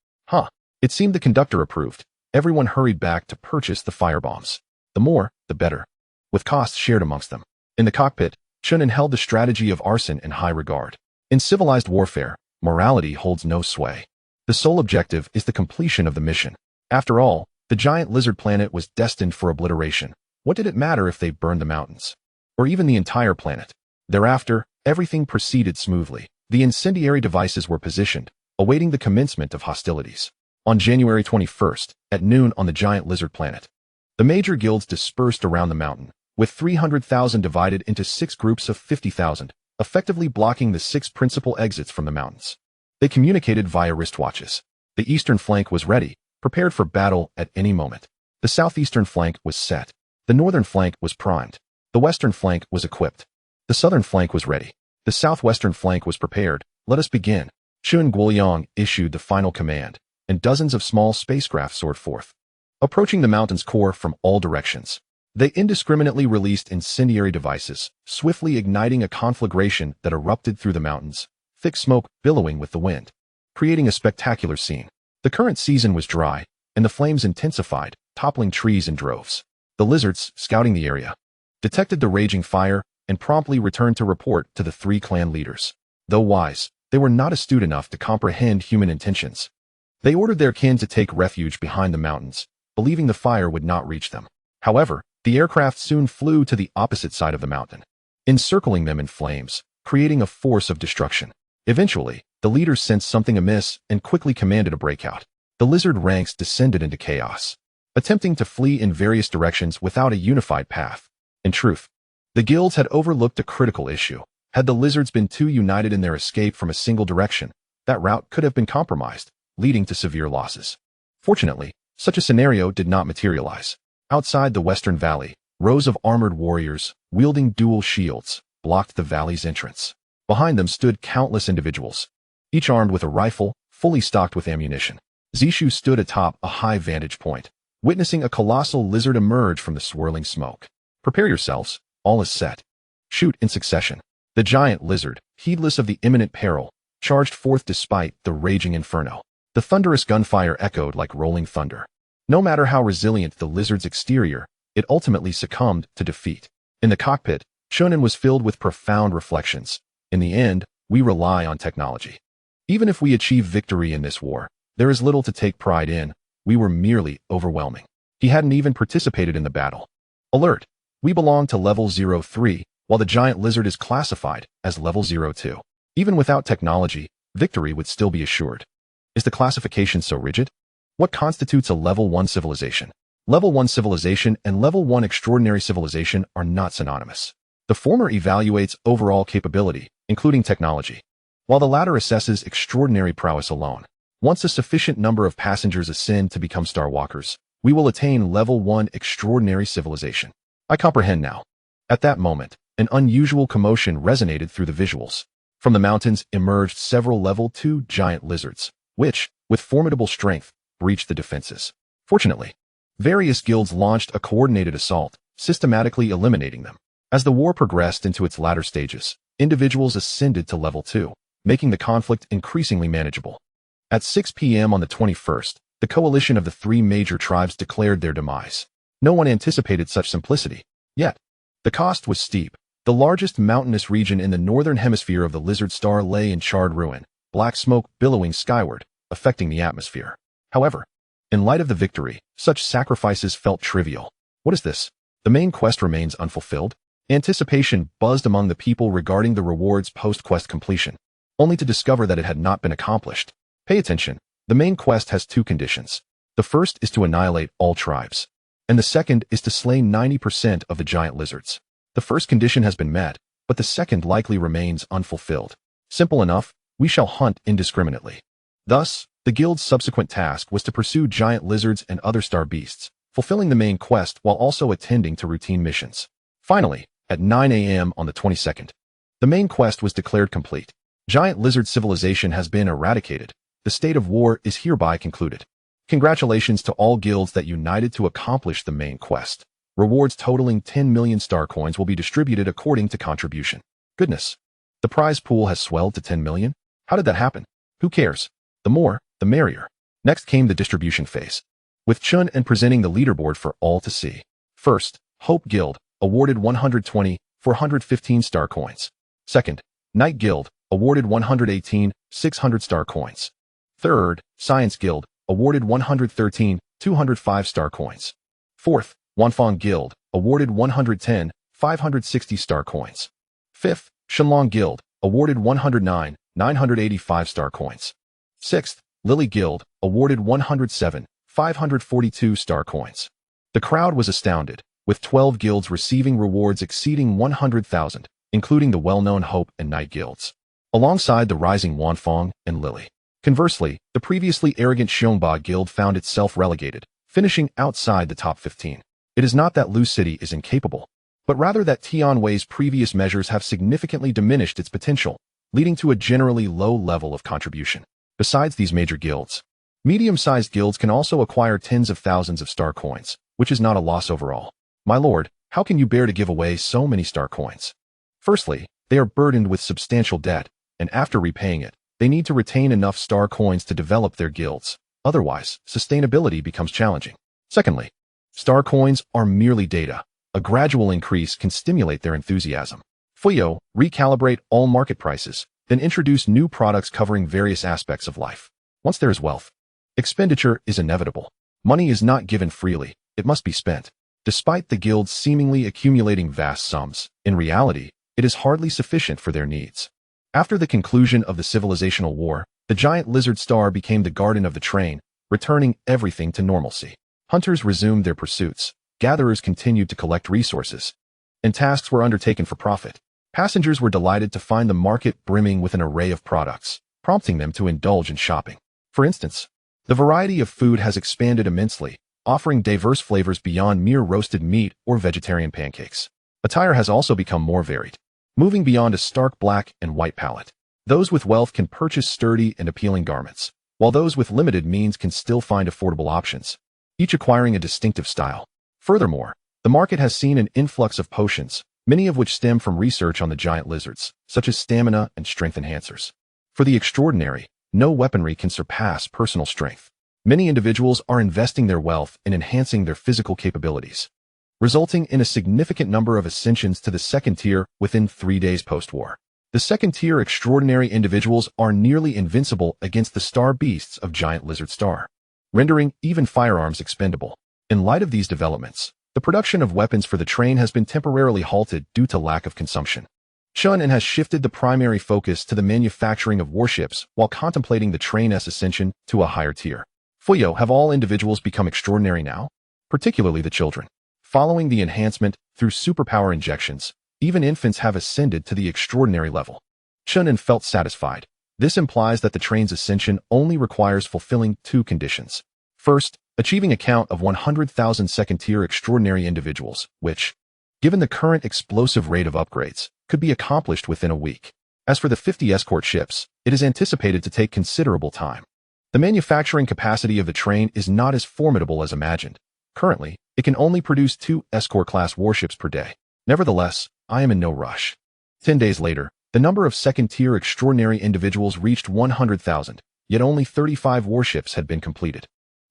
Speaker 1: It seemed the conductor approved. Everyone hurried back to purchase the firebombs. The more, the better, with costs shared amongst them. In the cockpit, Chen An held the strategy of arson in high regard. In civilized warfare, morality holds no sway. The sole objective is the completion of the mission. After all, the giant lizard planet was destined for obliteration. What did it matter if they burned the mountains? Or even the entire planet? Thereafter, everything proceeded smoothly. The incendiary devices were positioned, awaiting the commencement of hostilities. On January 21st, at noon on the giant lizard planet, the major guilds dispersed around the mountain, with 300,000 divided into 6 groups of 50,000, effectively blocking the 6 principal exits from the mountains. They communicated via wristwatches. The eastern flank was ready, prepared for battle at any moment. The southeastern flank was set. The northern flank was primed. The western flank was equipped. The southern flank was ready. The southwestern flank was prepared. Let us begin. Chen Guoyang issued the final command, and dozens of small spacecraft soared forth, approaching the mountain's core from all directions. They indiscriminately released incendiary devices, swiftly igniting a conflagration that erupted through the mountains, thick smoke billowing with the wind, creating a spectacular scene. The current season was dry, and the flames intensified, toppling trees in droves. The lizards, scouting the area, detected the raging fire and promptly returned to report to the 3 clan leaders. Though wise, they were not astute enough to comprehend human intentions. They ordered their kin to take refuge behind the mountains, believing the fire would not reach them. However, the aircraft soon flew to the opposite side of the mountain, encircling them in flames, creating a force of destruction. Eventually, the leaders sensed something amiss and quickly commanded a breakout. The lizard ranks descended into chaos, attempting to flee in various directions without a unified path. In truth, the guilds had overlooked a critical issue. Had the lizards been too united in their escape from a single direction, that route could have been compromised, leading to severe losses. Fortunately, such a scenario did not materialize. Outside the western valley, rows of armored warriors, wielding dual shields, blocked the valley's entrance. Behind them stood countless individuals, each armed with a rifle, fully stocked with ammunition. Zishu stood atop a high vantage point, witnessing a colossal lizard emerge from the swirling smoke. Prepare yourselves, all is set. Shoot in succession. The giant lizard, heedless of the imminent peril, charged forth despite the raging inferno. The thunderous gunfire echoed like rolling thunder. No matter how resilient the lizard's exterior, it ultimately succumbed to defeat. In the cockpit, Chen An was filled with profound reflections. In the end, we rely on technology. Even if we achieve victory in this war, there is little to take pride in. We were merely overwhelming. He hadn't even participated in the battle. Alert! We belong to level 03, while the giant lizard is classified as level 02. Even without technology, victory would still be assured. Is the classification so rigid? What constitutes a level 1 civilization? Level 1 civilization and level 1 extraordinary civilization are not synonymous. The former evaluates overall capability, including technology, while the latter assesses extraordinary prowess alone. Once a sufficient number of passengers ascend to become starwalkers, we will attain level 1 extraordinary civilization. I comprehend now. At that moment, an unusual commotion resonated through the visuals. From the mountains emerged several level 2 giant lizards, which, with formidable strength, breached the defenses. Fortunately, various guilds launched a coordinated assault, systematically eliminating them. As the war progressed into its latter stages, individuals ascended to level 2, making the conflict increasingly manageable. At 6 p.m. on the 21st, the coalition of the 3 major tribes declared their demise. No one anticipated such simplicity. Yet, the cost was steep. The largest mountainous region in the northern hemisphere of the lizard star lay in charred ruin, black smoke billowing skyward, affecting the atmosphere. However, in light of the victory, such sacrifices felt trivial. What is this? The main quest remains unfulfilled? Anticipation buzzed among the people regarding the rewards post-quest completion, only to discover that it had not been accomplished. Pay attention. The main quest has 2 conditions. The first is to annihilate all tribes, and the second is to slay 90% of the giant lizards. The first condition has been met, but the second likely remains unfulfilled. Simple enough, we shall hunt indiscriminately. Thus, the guild's subsequent task was to pursue giant lizards and other star beasts, fulfilling the main quest while also attending to routine missions. Finally, at 9 a.m. on the 22nd, the main quest was declared complete. Giant lizard civilization has been eradicated. The state of war is hereby concluded. Congratulations to all guilds that united to accomplish the main quest. Rewards totaling 10 million star coins will be distributed according to contribution. Goodness. The prize pool has swelled to 10 million? How did that happen? Who cares? The more, the merrier. Next came the distribution phase, with Chen An presenting the leaderboard for all to see. First, Hope Guild, awarded 120, 415 star coins. Second, Night Guild, awarded 118, 600 star coins. Third, Science Guild, awarded 113, 205 star coins. Fourth, Wanfang Guild, awarded 110, 560 star coins. Fifth, Shenlong Guild, awarded 109, 985 star coins. Sixth, Lily Guild, awarded 107, 542 star coins. The crowd was astounded, with 12 guilds receiving rewards exceeding 100,000, including the well-known Hope and Night Guilds, alongside the rising Wanfang and Lily. Conversely, the previously arrogant Xiongba Guild found itself relegated, finishing outside the top 15. It is not that Lu City is incapable, but rather that Tianwei's previous measures have significantly diminished its potential, leading to a generally low level of contribution. Besides these major guilds, medium-sized guilds can also acquire tens of thousands of star coins, which is not a loss overall. My lord, how can you bear to give away so many star coins? Firstly, they are burdened with substantial debt, and after repaying it, they need to retain enough star coins to develop their guilds. Otherwise, sustainability becomes challenging. Secondly, star coins are merely data. A gradual increase can stimulate their enthusiasm. Fuyao, recalibrate all market prices, then introduce new products covering various aspects of life. Once there is wealth, expenditure is inevitable. Money is not given freely, it must be spent. Despite the guilds seemingly accumulating vast sums, in reality, it is hardly sufficient for their needs. After the conclusion of the Civilizational War, the giant lizard star became the guardian of the train, returning everything to normalcy. Hunters resumed their pursuits, gatherers continued to collect resources, and tasks were undertaken for profit. Passengers were delighted to find the market brimming with an array of products, prompting them to indulge in shopping. For instance, the variety of food has expanded immensely, offering diverse flavors beyond mere roasted meat or vegetarian pancakes. Attire has also become more varied, moving beyond a stark black and white palette. Those with wealth can purchase sturdy and appealing garments, while those with limited means can still find affordable options, each acquiring a distinctive style. Furthermore, the market has seen an influx of potions, many of which stem from research on the giant lizards, such as stamina and strength enhancers. For the extraordinary, no weaponry can surpass personal strength. Many individuals are investing their wealth in enhancing their physical capabilities, resulting in a significant number of ascensions to the second tier within 3 days post-war. The second-tier extraordinary individuals are nearly invincible against the star beasts of giant lizard star, rendering even firearms expendable. In light of these developments, the production of weapons for the train has been temporarily halted due to lack of consumption. Chen An has shifted the primary focus to the manufacturing of warships while contemplating the train's ascension to a higher tier. Fuyao, have all individuals become extraordinary now? Particularly the children. Following the enhancement through superpower injections, even infants have ascended to the extraordinary level. Chen An felt satisfied. This implies that the train's ascension only requires fulfilling 2 conditions. First, achieving a count of 100,000 second-tier extraordinary individuals, which, given the current explosive rate of upgrades, could be accomplished within a week. As for the 50 escort ships, it is anticipated to take considerable time. The manufacturing capacity of the train is not as formidable as imagined. Currently, it can only produce 2 escort-class warships per day. Nevertheless, I am in no rush. 10 days later, the number of second-tier extraordinary individuals reached 100,000, yet only 35 warships had been completed.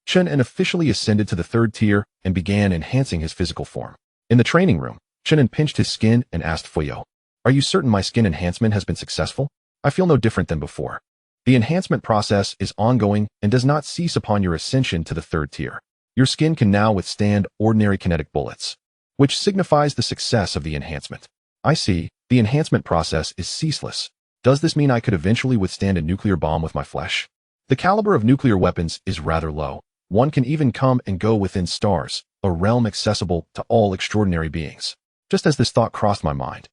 Speaker 1: Chen An officially ascended to the 3rd tier and began enhancing his physical form. In the training room, Chen An pinched his skin and asked Fuyao, "Are you certain my skin enhancement has been successful? I feel no different than before." The enhancement process is ongoing and does not cease upon your ascension to the 3rd tier. Your skin can now withstand ordinary kinetic bullets, which signifies the success of the enhancement. I see, the enhancement process is ceaseless. Does this mean I could eventually withstand a nuclear bomb with my flesh? The caliber of nuclear weapons is rather low. One can even come and go within stars, a realm accessible to all extraordinary beings. Just as this thought crossed my mind,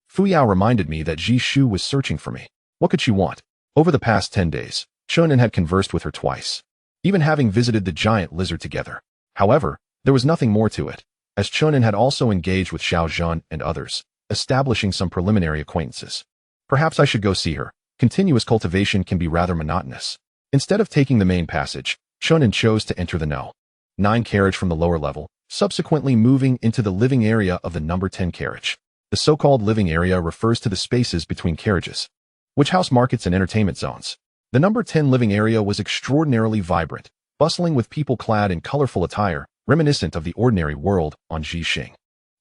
Speaker 1: Fuyao reminded me that Ji Shu was searching for me. What could she want? Over the past 10 days, Chen An had conversed with her twice, even having visited the giant lizard together. However, there was nothing more to it, as Chen An had also engaged with Xiao Zhan and others, establishing some preliminary acquaintances. Perhaps I should go see her. Continuous cultivation can be rather monotonous. Instead of taking the main passage, Chen An chose to enter the No. 9 carriage from the lower level, subsequently moving into the living area of the number 10 carriage. The so-called living area refers to the spaces between carriages, which house markets and entertainment zones. The number 10 living area was extraordinarily vibrant, bustling with people clad in colorful attire, reminiscent of the ordinary world on Jixing.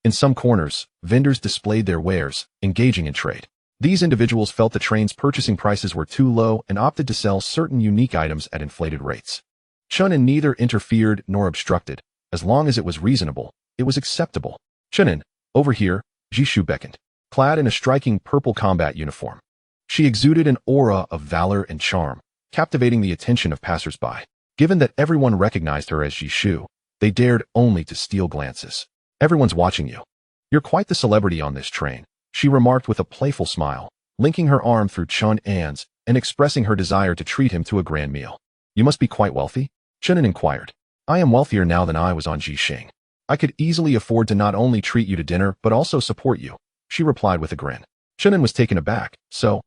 Speaker 1: In some corners, vendors displayed their wares, engaging in trade. These individuals felt the train's purchasing prices were too low and opted to sell certain unique items at inflated rates. Chen An neither interfered nor obstructed. As long as it was reasonable, it was acceptable. "Chen An, over here," Jishu beckoned, clad in a striking purple combat uniform. She exuded an aura of valor and charm, captivating the attention of passers-by. Given that everyone recognized her as Jishu, they dared only to steal glances. "Everyone's watching you. You're quite the celebrity on this train," she remarked with a playful smile, linking her arm through Chen An's and expressing her desire to treat him to a grand meal. "You must be quite wealthy?" Chen An inquired. "I am wealthier now than I was on Jixing. I could easily afford to not only treat you to dinner but also support you," she replied with a grin. Chen An was taken aback. "So,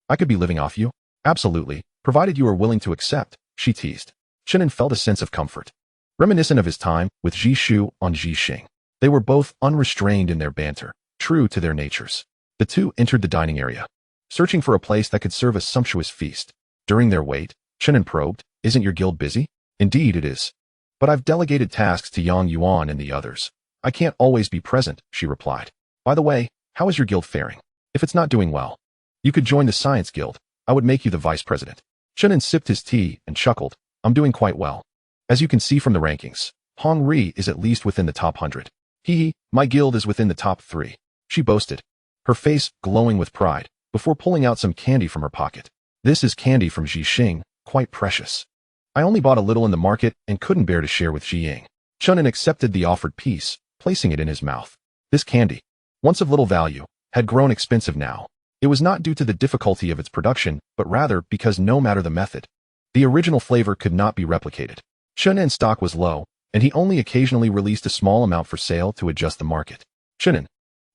Speaker 1: I could be living off you?" "Absolutely, provided you are willing to accept," she teased. Chen An felt a sense of comfort, reminiscent of his time with Jishu on Jixing. They were both unrestrained in their banter, true to their natures. The two entered the dining area, searching for a place that could serve a sumptuous feast. During their wait, Chen An probed, "Isn't your guild busy?" "Indeed it is. But I've delegated tasks to Yang Yuan and the others. I can't always be present," she replied. "By the way, how is your guild faring? If it's not doing well, you could join the Science Guild. I would make you the vice president." Chen An sipped his tea and chuckled. "I'm doing quite well. As you can see from the rankings, Hong Ri is at least within the top 100. Hee, my guild is within the top 3. She boasted, her face glowing with pride, before pulling out some candy from her pocket. "This is candy from Jixing, quite precious. I only bought a little in the market and couldn't bear to share with Jiying." Chen An accepted the offered piece, placing it in his mouth. This candy, once of little value, had grown expensive now. It was not due to the difficulty of its production, but rather because no matter the method, the original flavor could not be replicated. Chen An's stock was low, and he only occasionally released a small amount for sale to adjust the market. "Chen An,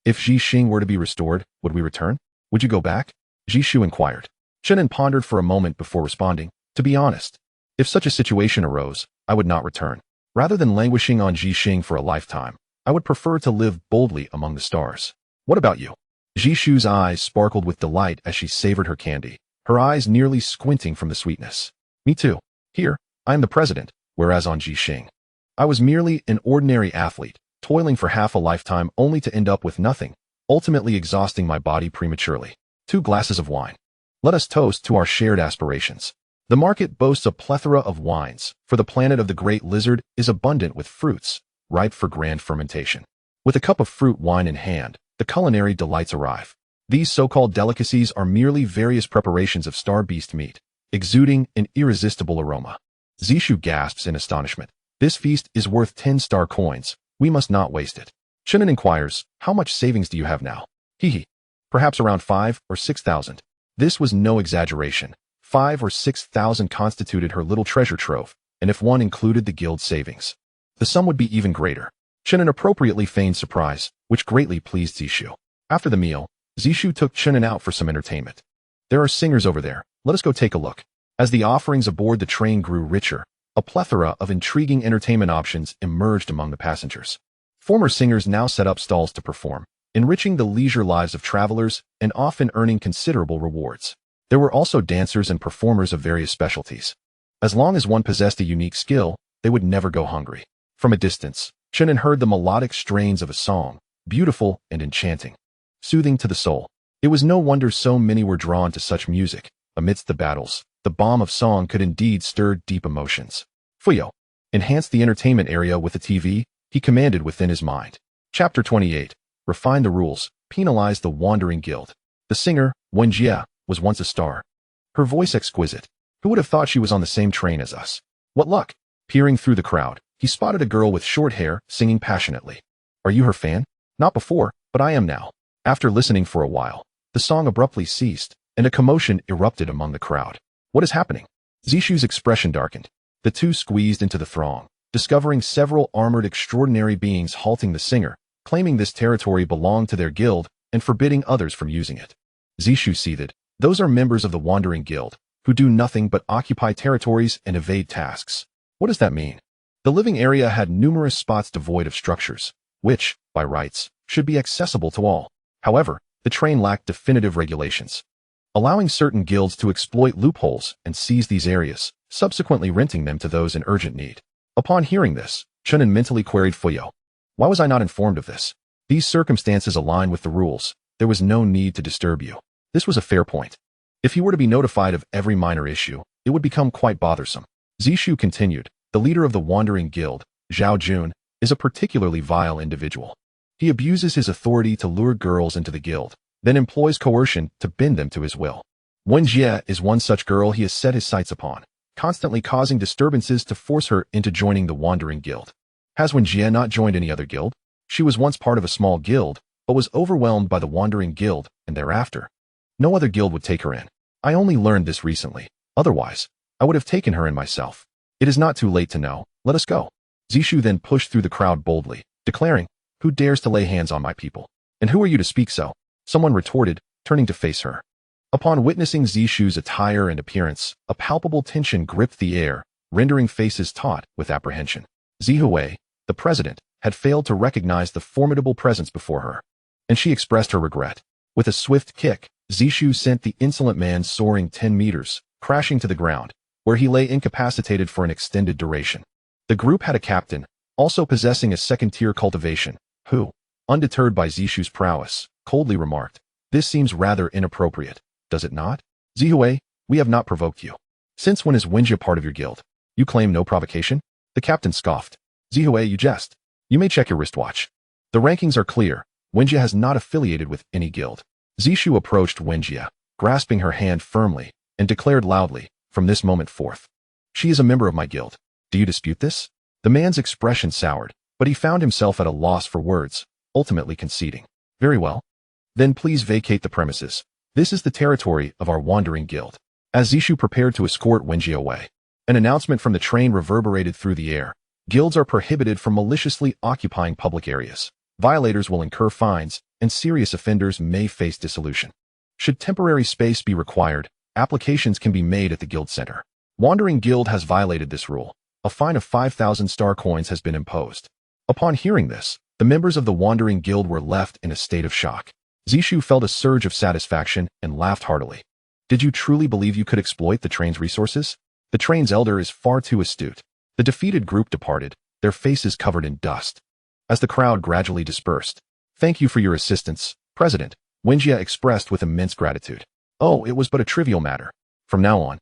Speaker 1: if Jixing were to be restored, would we return? Would you go back?" Jishu inquired. Chen An pondered for a moment before responding, "To be honest, if such a situation arose, I would not return. Rather than languishing on Jixing for a lifetime, I would prefer to live boldly among the stars. What about you?" Jishu's eyes sparkled with delight as she savored her candy. her eyes nearly squinting from the sweetness. Me too. Here, I am the president, whereas on Jixing, I was merely an ordinary athlete, toiling for half a lifetime only to end up with nothing, ultimately exhausting my body prematurely. 2 glasses of wine. Let us toast to our shared aspirations. The market boasts a plethora of wines, for the planet of the great lizard is abundant with fruits, ripe for grand fermentation. With a cup of fruit wine in hand, the culinary delights arrive. These so-called delicacies are merely various preparations of star beast meat, exuding an irresistible aroma. Zishu gasps in astonishment. This feast is worth 10 star coins. We must not waste it. Chen An inquires, how much savings do you have now? Hee. Perhaps around 5 or 6,000. This was no exaggeration. 5 or 6,000 constituted her little treasure trove, and if one included the guild savings, the sum would be even greater. Chen An appropriately feigned surprise, which greatly pleased Zishu. After the meal, Zishu took Chen An out for some entertainment. There are singers over there. Let us go take a look. As the offerings aboard the train grew richer, a plethora of intriguing entertainment options emerged among the passengers. Former singers now set up stalls to perform, enriching the leisure lives of travelers and often earning considerable rewards. There were also dancers and performers of various specialties. As long as one possessed a unique skill, they would never go hungry. From a distance, Chen An heard the melodic strains of a song, beautiful and enchanting, soothing to the soul. It was no wonder so many were drawn to such music. Amidst the battles, the balm of song could indeed stir deep emotions. Fuyao, enhance the entertainment area with a TV, he commanded within his mind. Chapter 28. Refine the rules, penalize the wandering guild. The singer, Wenjie, was once a star. Her voice exquisite. Who would have thought she was on the same train as us? What luck! Peering through the crowd, he spotted a girl with short hair, singing passionately. Are you her fan? Not before, but I am now. After listening for a while, the song abruptly ceased, and a commotion erupted among the crowd. What is happening? Zishu's expression darkened. The two squeezed into the throng, discovering several armored extraordinary beings halting the singer, claiming this territory belonged to their guild and forbidding others from using it. Zishu seethed. Those are members of the Wandering Guild, who do nothing but occupy territories and evade tasks. What does that mean? The living area had numerous spots devoid of structures, which, by rights, should be accessible to all. However, the train lacked definitive regulations, allowing certain guilds to exploit loopholes and seize these areas, subsequently renting them to those in urgent need. Upon hearing this, Chen An mentally queried Fuyao. Why was I not informed of this? These circumstances align with the rules. There was no need to disturb you. This was a fair point. If he were to be notified of every minor issue, it would become quite bothersome. Zishu continued. The leader of the Wandering Guild, Zhao Jun, is a particularly vile individual. He abuses his authority to lure girls into the guild, then employs coercion to bend them to his will. Wenjie is one such girl he has set his sights upon, constantly causing disturbances to force her into joining the Wandering Guild. Has Wenjie not joined any other guild? She was once part of a small guild, but was overwhelmed by the Wandering Guild, and thereafter, no other guild would take her in. I only learned this recently. Otherwise, I would have taken her in myself. It is not too late to know. Let us go. Zishu then pushed through the crowd boldly, declaring, Who dares to lay hands on my people? And who are you to speak so? Someone retorted, turning to face her. Upon witnessing Zishu's attire and appearance, a palpable tension gripped the air, rendering faces taut with apprehension. Zihui, the president, had failed to recognize the formidable presence before her, and she expressed her regret. With a swift kick, Zishu sent the insolent man soaring 10 meters, crashing to the ground, where he lay incapacitated for an extended duration. The group had a captain, also possessing a second-tier cultivation, who, undeterred by Zishu's prowess, coldly remarked, This seems rather inappropriate, does it not? Zihui, we have not provoked you. Since when is Wenjie part of your guild? You claim no provocation? The captain scoffed. Zihui, you jest. You may check your wristwatch. The rankings are clear. Wenjie has not affiliated with any guild. Zishu approached Wenjie, grasping her hand firmly, and declared loudly, From this moment forth, she is a member of my guild. Do you dispute this? The man's expression soured, but he found himself at a loss for words, ultimately conceding. Very well. Then please vacate the premises. This is the territory of our Wandering Guild. As Zishu prepared to escort Wenjie away, an announcement from the train reverberated through the air. Guilds are prohibited from maliciously occupying public areas. Violators will incur fines, and serious offenders may face dissolution. Should temporary space be required, applications can be made at the guild center. Wandering Guild has violated this rule. A fine of 5,000 star coins has been imposed. Upon hearing this, the members of the Wandering Guild were left in a state of shock. Zishu felt a surge of satisfaction and laughed heartily. Did you truly believe you could exploit the train's resources? The train's elder is far too astute. The defeated group departed, their faces covered in dust. As the crowd gradually dispersed, "Thank you for your assistance, President," Wenjia expressed with immense gratitude. "Oh, it was but a trivial matter. From now on,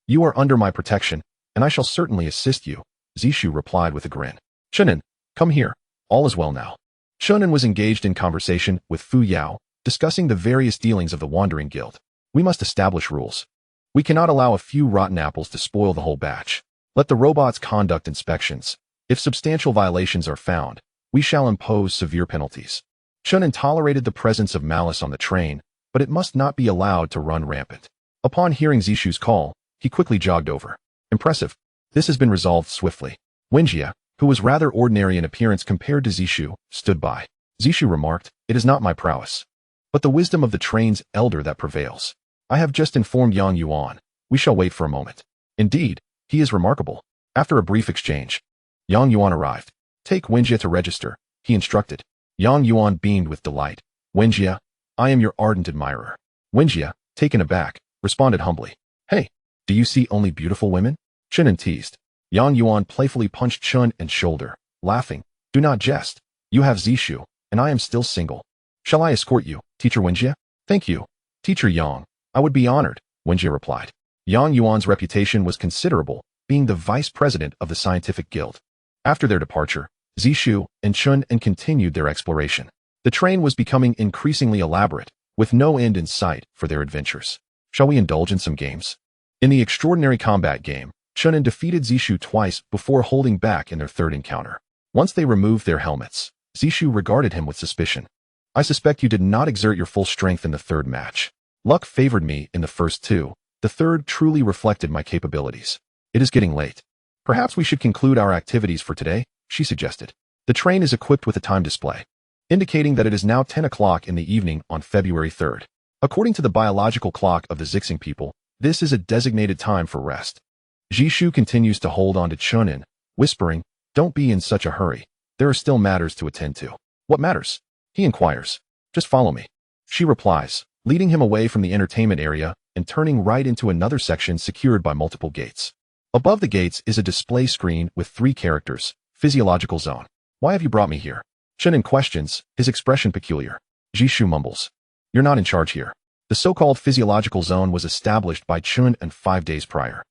Speaker 1: you are under my protection, and I shall certainly assist you," Zishu replied with a grin. "Chen An, come here. All is well now." Chen An was engaged in conversation with Fuyao, discussing the various dealings of the Wandering Guild. "We must establish rules. We cannot allow a few rotten apples to spoil the whole batch. Let the robots conduct inspections. If substantial violations are found, we shall impose severe penalties." Chen An tolerated the presence of malice on the train, but it must not be allowed to run rampant. Upon hearing Zishu's call, he quickly jogged over. "Impressive. This has been resolved swiftly." Wenjia, who was rather ordinary in appearance compared to Zishu, stood by. Zishu remarked, "It is not my prowess, but the wisdom of the train's elder that prevails. I have just informed Yang Yuan. We shall wait for a moment." "Indeed, he is remarkable." After a brief exchange, Yang Yuan arrived. "Take Wenjia to register," he instructed. Yang Yuan beamed with delight. "Wenjia, I am your ardent admirer." Wenjia, taken aback, responded humbly, "Hey, do you see only beautiful women?" Chen An teased. Yang Yuan playfully punched Chen An's shoulder, laughing. "Do not jest. You have Zishu, and I am still single. Shall I escort you, Teacher Wenjia?" "Thank you, Teacher Yang. I would be honored," Wenjia replied. Yang Yuan's reputation was considerable, being the vice president of the scientific guild. After their departure, Zishu and Chen An continued their exploration. The train was becoming increasingly elaborate, with no end in sight for their adventures. "Shall we indulge in some games?" In the extraordinary combat game, Chen An defeated Zishu twice before holding back in their third encounter. Once they removed their helmets, Zishu regarded him with suspicion. "I suspect you did not exert your full strength in the third match. Luck favored me in the first two. The third truly reflected my capabilities. It is getting late. Perhaps we should conclude our activities for today," she suggested. The train is equipped with a time display, indicating that it is now 10 o'clock in the evening on February 3rd. According to the biological clock of the Zixing people, this is a designated time for rest. Zishu continues to hold on to Chen An, whispering, "Don't be in such a hurry. There are still matters to attend to." "What matters?" he inquires. "Just follow me," she replies, leading him away from the entertainment area and turning right into another section secured by multiple gates. Above the gates is a display screen with 3 characters, Physiological Zone. "Why have you brought me here?" Chen An questions, his expression peculiar. Zishu mumbles, "You're not in charge here." The so-called Physiological Zone was established by Chen An 5 days prior,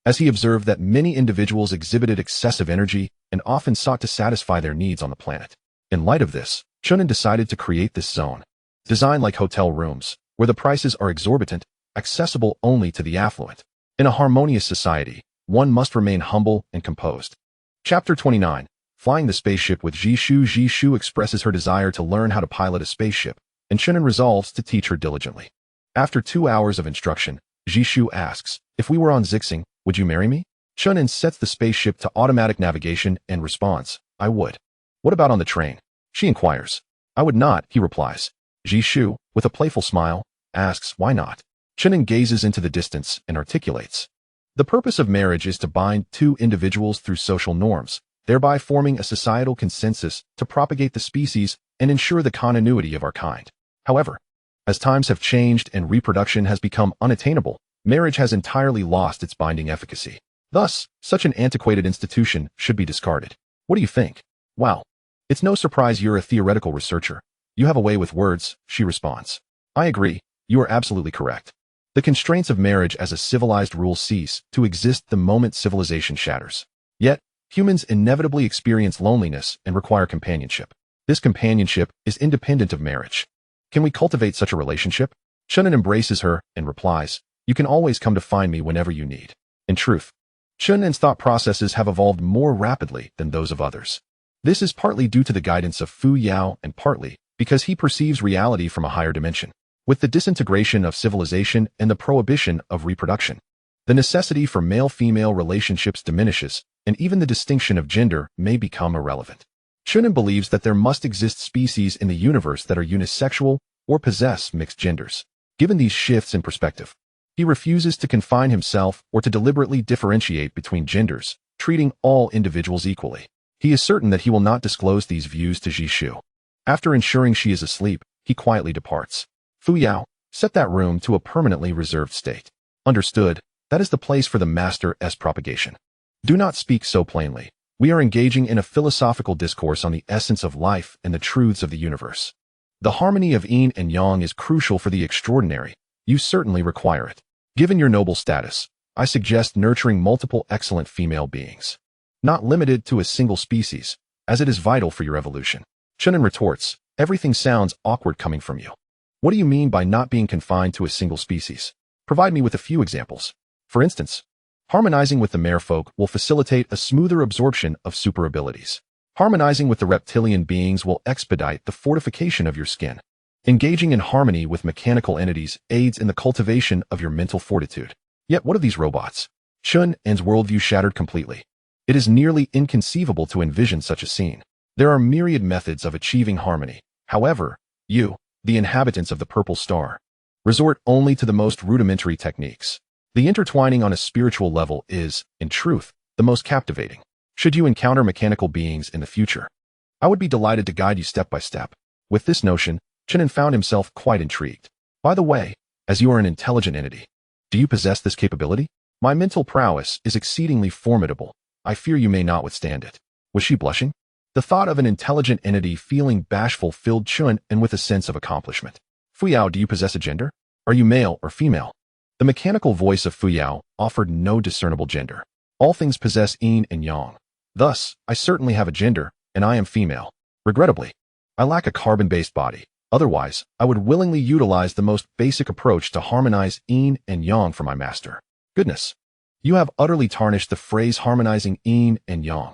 Speaker 1: as he observed that many individuals exhibited excessive energy and often sought to satisfy their needs on the planet. In light of this, Chen An decided to create this zone, designed like hotel rooms, where the prices are exorbitant, accessible only to the affluent. In a harmonious society, one must remain humble and composed. Chapter 29. Flying the spaceship with Zishu. Zishu expresses her desire to learn how to pilot a spaceship, and Chen An resolves to teach her diligently. After 2 hours of instruction, Zishu asks, "If we were on Zixing, would you marry me?" Chen An sets the spaceship to automatic navigation and responds, "I would." "What about on the train?" she inquires. "I would not," he replies. Zishu, with a playful smile, asks, "Why not?" Chen An gazes into the distance and articulates, "The purpose of marriage is to bind 2 individuals through social norms, thereby forming a societal consensus to propagate the species and ensure the continuity of our kind. However, as times have changed and reproduction has become unattainable, marriage has entirely lost its binding efficacy. Thus, such an antiquated institution should be discarded. What do you think?" "Wow. It's no surprise you're a theoretical researcher. You have a way with words," she responds. "I agree. You are absolutely correct. The constraints of marriage as a civilized rule cease to exist the moment civilization shatters. Yet, humans inevitably experience loneliness and require companionship. This companionship is independent of marriage. Can we cultivate such a relationship?" Chen An embraces her and replies, "You can always come to find me whenever you need." In truth, Chen An's thought processes have evolved more rapidly than those of others. This is partly due to the guidance of Fuyao and partly because he perceives reality from a higher dimension. With the disintegration of civilization and the prohibition of reproduction, the necessity for male-female relationships diminishes, and even the distinction of gender may become irrelevant. Chen An believes that there must exist species in the universe that are unisexual or possess mixed genders. Given these shifts in perspective, he refuses to confine himself or to deliberately differentiate between genders, treating all individuals equally. He is certain that he will not disclose these views to Zishu. After ensuring she is asleep, he quietly departs. Fuyao, Set that room to a permanently reserved state. Understood, that is the place for the Master's propagation. Do not speak so plainly. We are engaging in a philosophical discourse on the essence of life and the truths of the universe. The harmony of yin and yang is crucial for the extraordinary. You certainly require it. Given your noble status, I suggest nurturing multiple excellent female beings. Not limited to a single species, as it is vital for your evolution. Chen An retorts, everything sounds awkward coming from you. What do you mean by not being confined to a single species? Provide me with a few examples. For instance, harmonizing with the merfolk will facilitate a smoother absorption of super abilities. Harmonizing with the reptilian beings will expedite the fortification of your skin. Engaging in harmony with mechanical entities aids in the cultivation of your mental fortitude. Yet what of these robots? Chen An's worldview shattered completely. It is nearly inconceivable to envision such a scene. There are myriad methods of achieving harmony. However, you, the inhabitants of the purple star, resort only to the most rudimentary techniques. The intertwining on a spiritual level is, in truth, the most captivating. Should you encounter mechanical beings in the future, I would be delighted to guide you step by step. With this notion, Chen An found himself quite intrigued. By the way, as you are an intelligent entity, do you possess this capability? My mental prowess is exceedingly formidable. I fear you may not withstand it. Was she blushing? The thought of an intelligent entity feeling bashful filled Chen An with a sense of accomplishment. Fuyao, do you possess a gender? Are you male or female? The mechanical voice of Fuyao offered no discernible gender. All things possess yin and yang. Thus, I certainly have a gender, and I am female. Regrettably, I lack a carbon-based body. Otherwise, I would willingly utilize the most basic approach to harmonize yin and yang for my master. Goodness, you have utterly tarnished the phrase harmonizing yin and yang.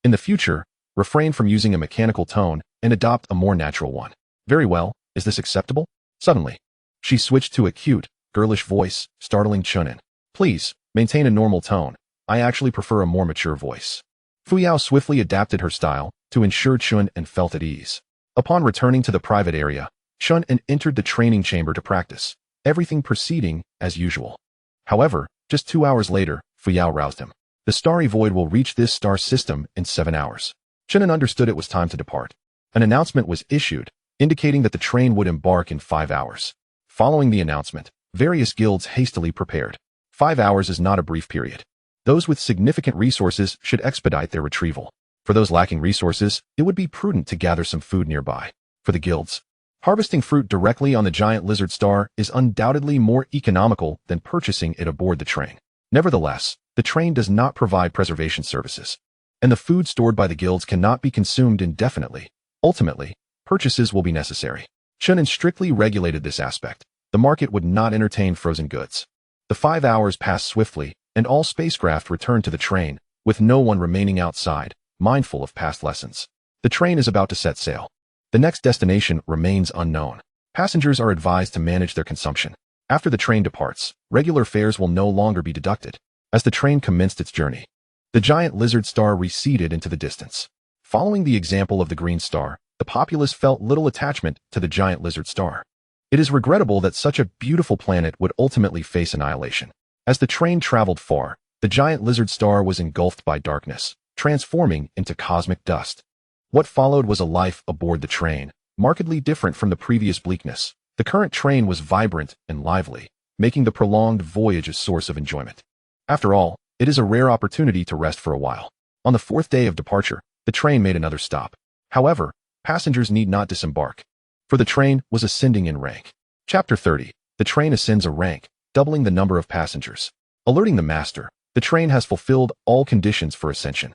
Speaker 1: In the future, refrain from using a mechanical tone and adopt a more natural one. Very well, is this acceptable? Suddenly, she switched to a cute, girlish voice, startling Chen An. Please, maintain a normal tone. I actually prefer a more mature voice. Fuyao swiftly adapted her style to ensure Chen An felt at ease. Upon returning to the private area, Chen An entered the training chamber to practice, everything proceeding as usual. However, just 2 hours later, Fuyao roused him. The starry void will reach this star system in 7 hours. Chen An understood it was time to depart. An announcement was issued, indicating that the train would embark in 5 hours. Following the announcement, various guilds hastily prepared. 5 hours is not a brief period. Those with significant resources should expedite their retrieval. For those lacking resources, it would be prudent to gather some food nearby. For the guilds, harvesting fruit directly on the giant lizard star is undoubtedly more economical than purchasing it aboard the train. Nevertheless, the train does not provide preservation services, and the food stored by the guilds cannot be consumed indefinitely. Ultimately, purchases will be necessary. Chen An strictly regulated this aspect. The market would not entertain frozen goods. The 5 hours passed swiftly, and all spacecraft returned to the train, with no one remaining outside, mindful of past lessons. The train is about to set sail. The next destination remains unknown. Passengers are advised to manage their consumption. After the train departs, regular fares will no longer be deducted. As the train commenced its journey, the giant lizard star receded into the distance. Following the example of the green star, the populace felt little attachment to the giant lizard star. It is regrettable that such a beautiful planet would ultimately face annihilation. As the train traveled far, the giant lizard star was engulfed by darkness, transforming into cosmic dust. What followed was a life aboard the train, markedly different from the previous bleakness. The current train was vibrant and lively, making the prolonged voyage a source of enjoyment. After all, it is a rare opportunity to rest for a while. On the 4th day of departure, the train made another stop. However, passengers need not disembark, for the train was ascending in rank. Chapter 30. The train ascends a rank, doubling the number of passengers. Alerting the master, the train has fulfilled all conditions for ascension.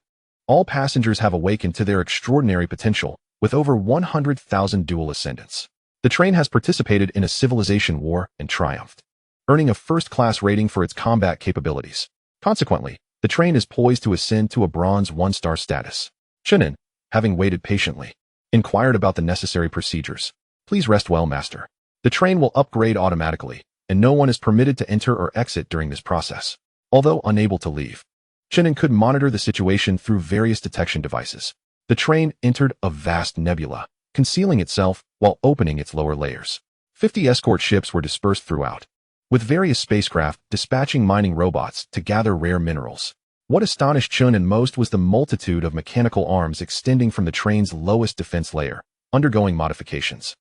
Speaker 1: All passengers have awakened to their extraordinary potential, with over 100,000 dual ascendants. The train has participated in a civilization war and triumphed, earning a first-class rating for its combat capabilities. Consequently, the train is poised to ascend to a bronze 1-star status. Chen An, having waited patiently, inquired about the necessary procedures. Please rest well, master. The train will upgrade automatically, and no one is permitted to enter or exit during this process. Although unable to leave, Chen An could monitor the situation through various detection devices. The train entered a vast nebula, concealing itself while opening its lower layers. 50 escort ships were dispersed throughout, with various spacecraft dispatching mining robots to gather rare minerals. What astonished Chen An most was the multitude of mechanical arms extending from the train's lowest defense layer, undergoing modifications.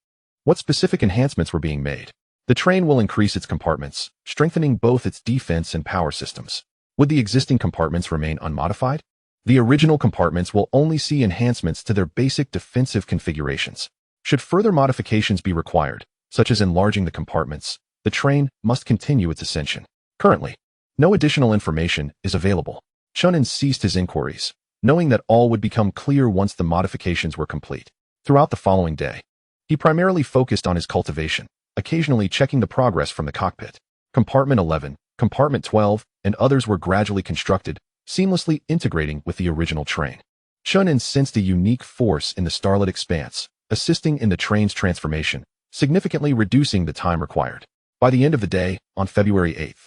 Speaker 1: What specific enhancements were being made? The train will increase its compartments, strengthening both its defense and power systems. Would the existing compartments remain unmodified? The original compartments will only see enhancements to their basic defensive configurations. Should further modifications be required, such as enlarging the compartments, the train must continue its ascension. Currently, no additional information is available. Chen An ceased his inquiries, knowing that all would become clear once the modifications were complete. Throughout the following day, he primarily focused on his cultivation, occasionally checking the progress from the cockpit. Compartment 11, Compartment 12, and others were gradually constructed, seamlessly integrating with the original train. Chen An sensed a unique force in the starlit expanse, assisting in the train's transformation, significantly reducing the time required. By the end of the day, on February 8th,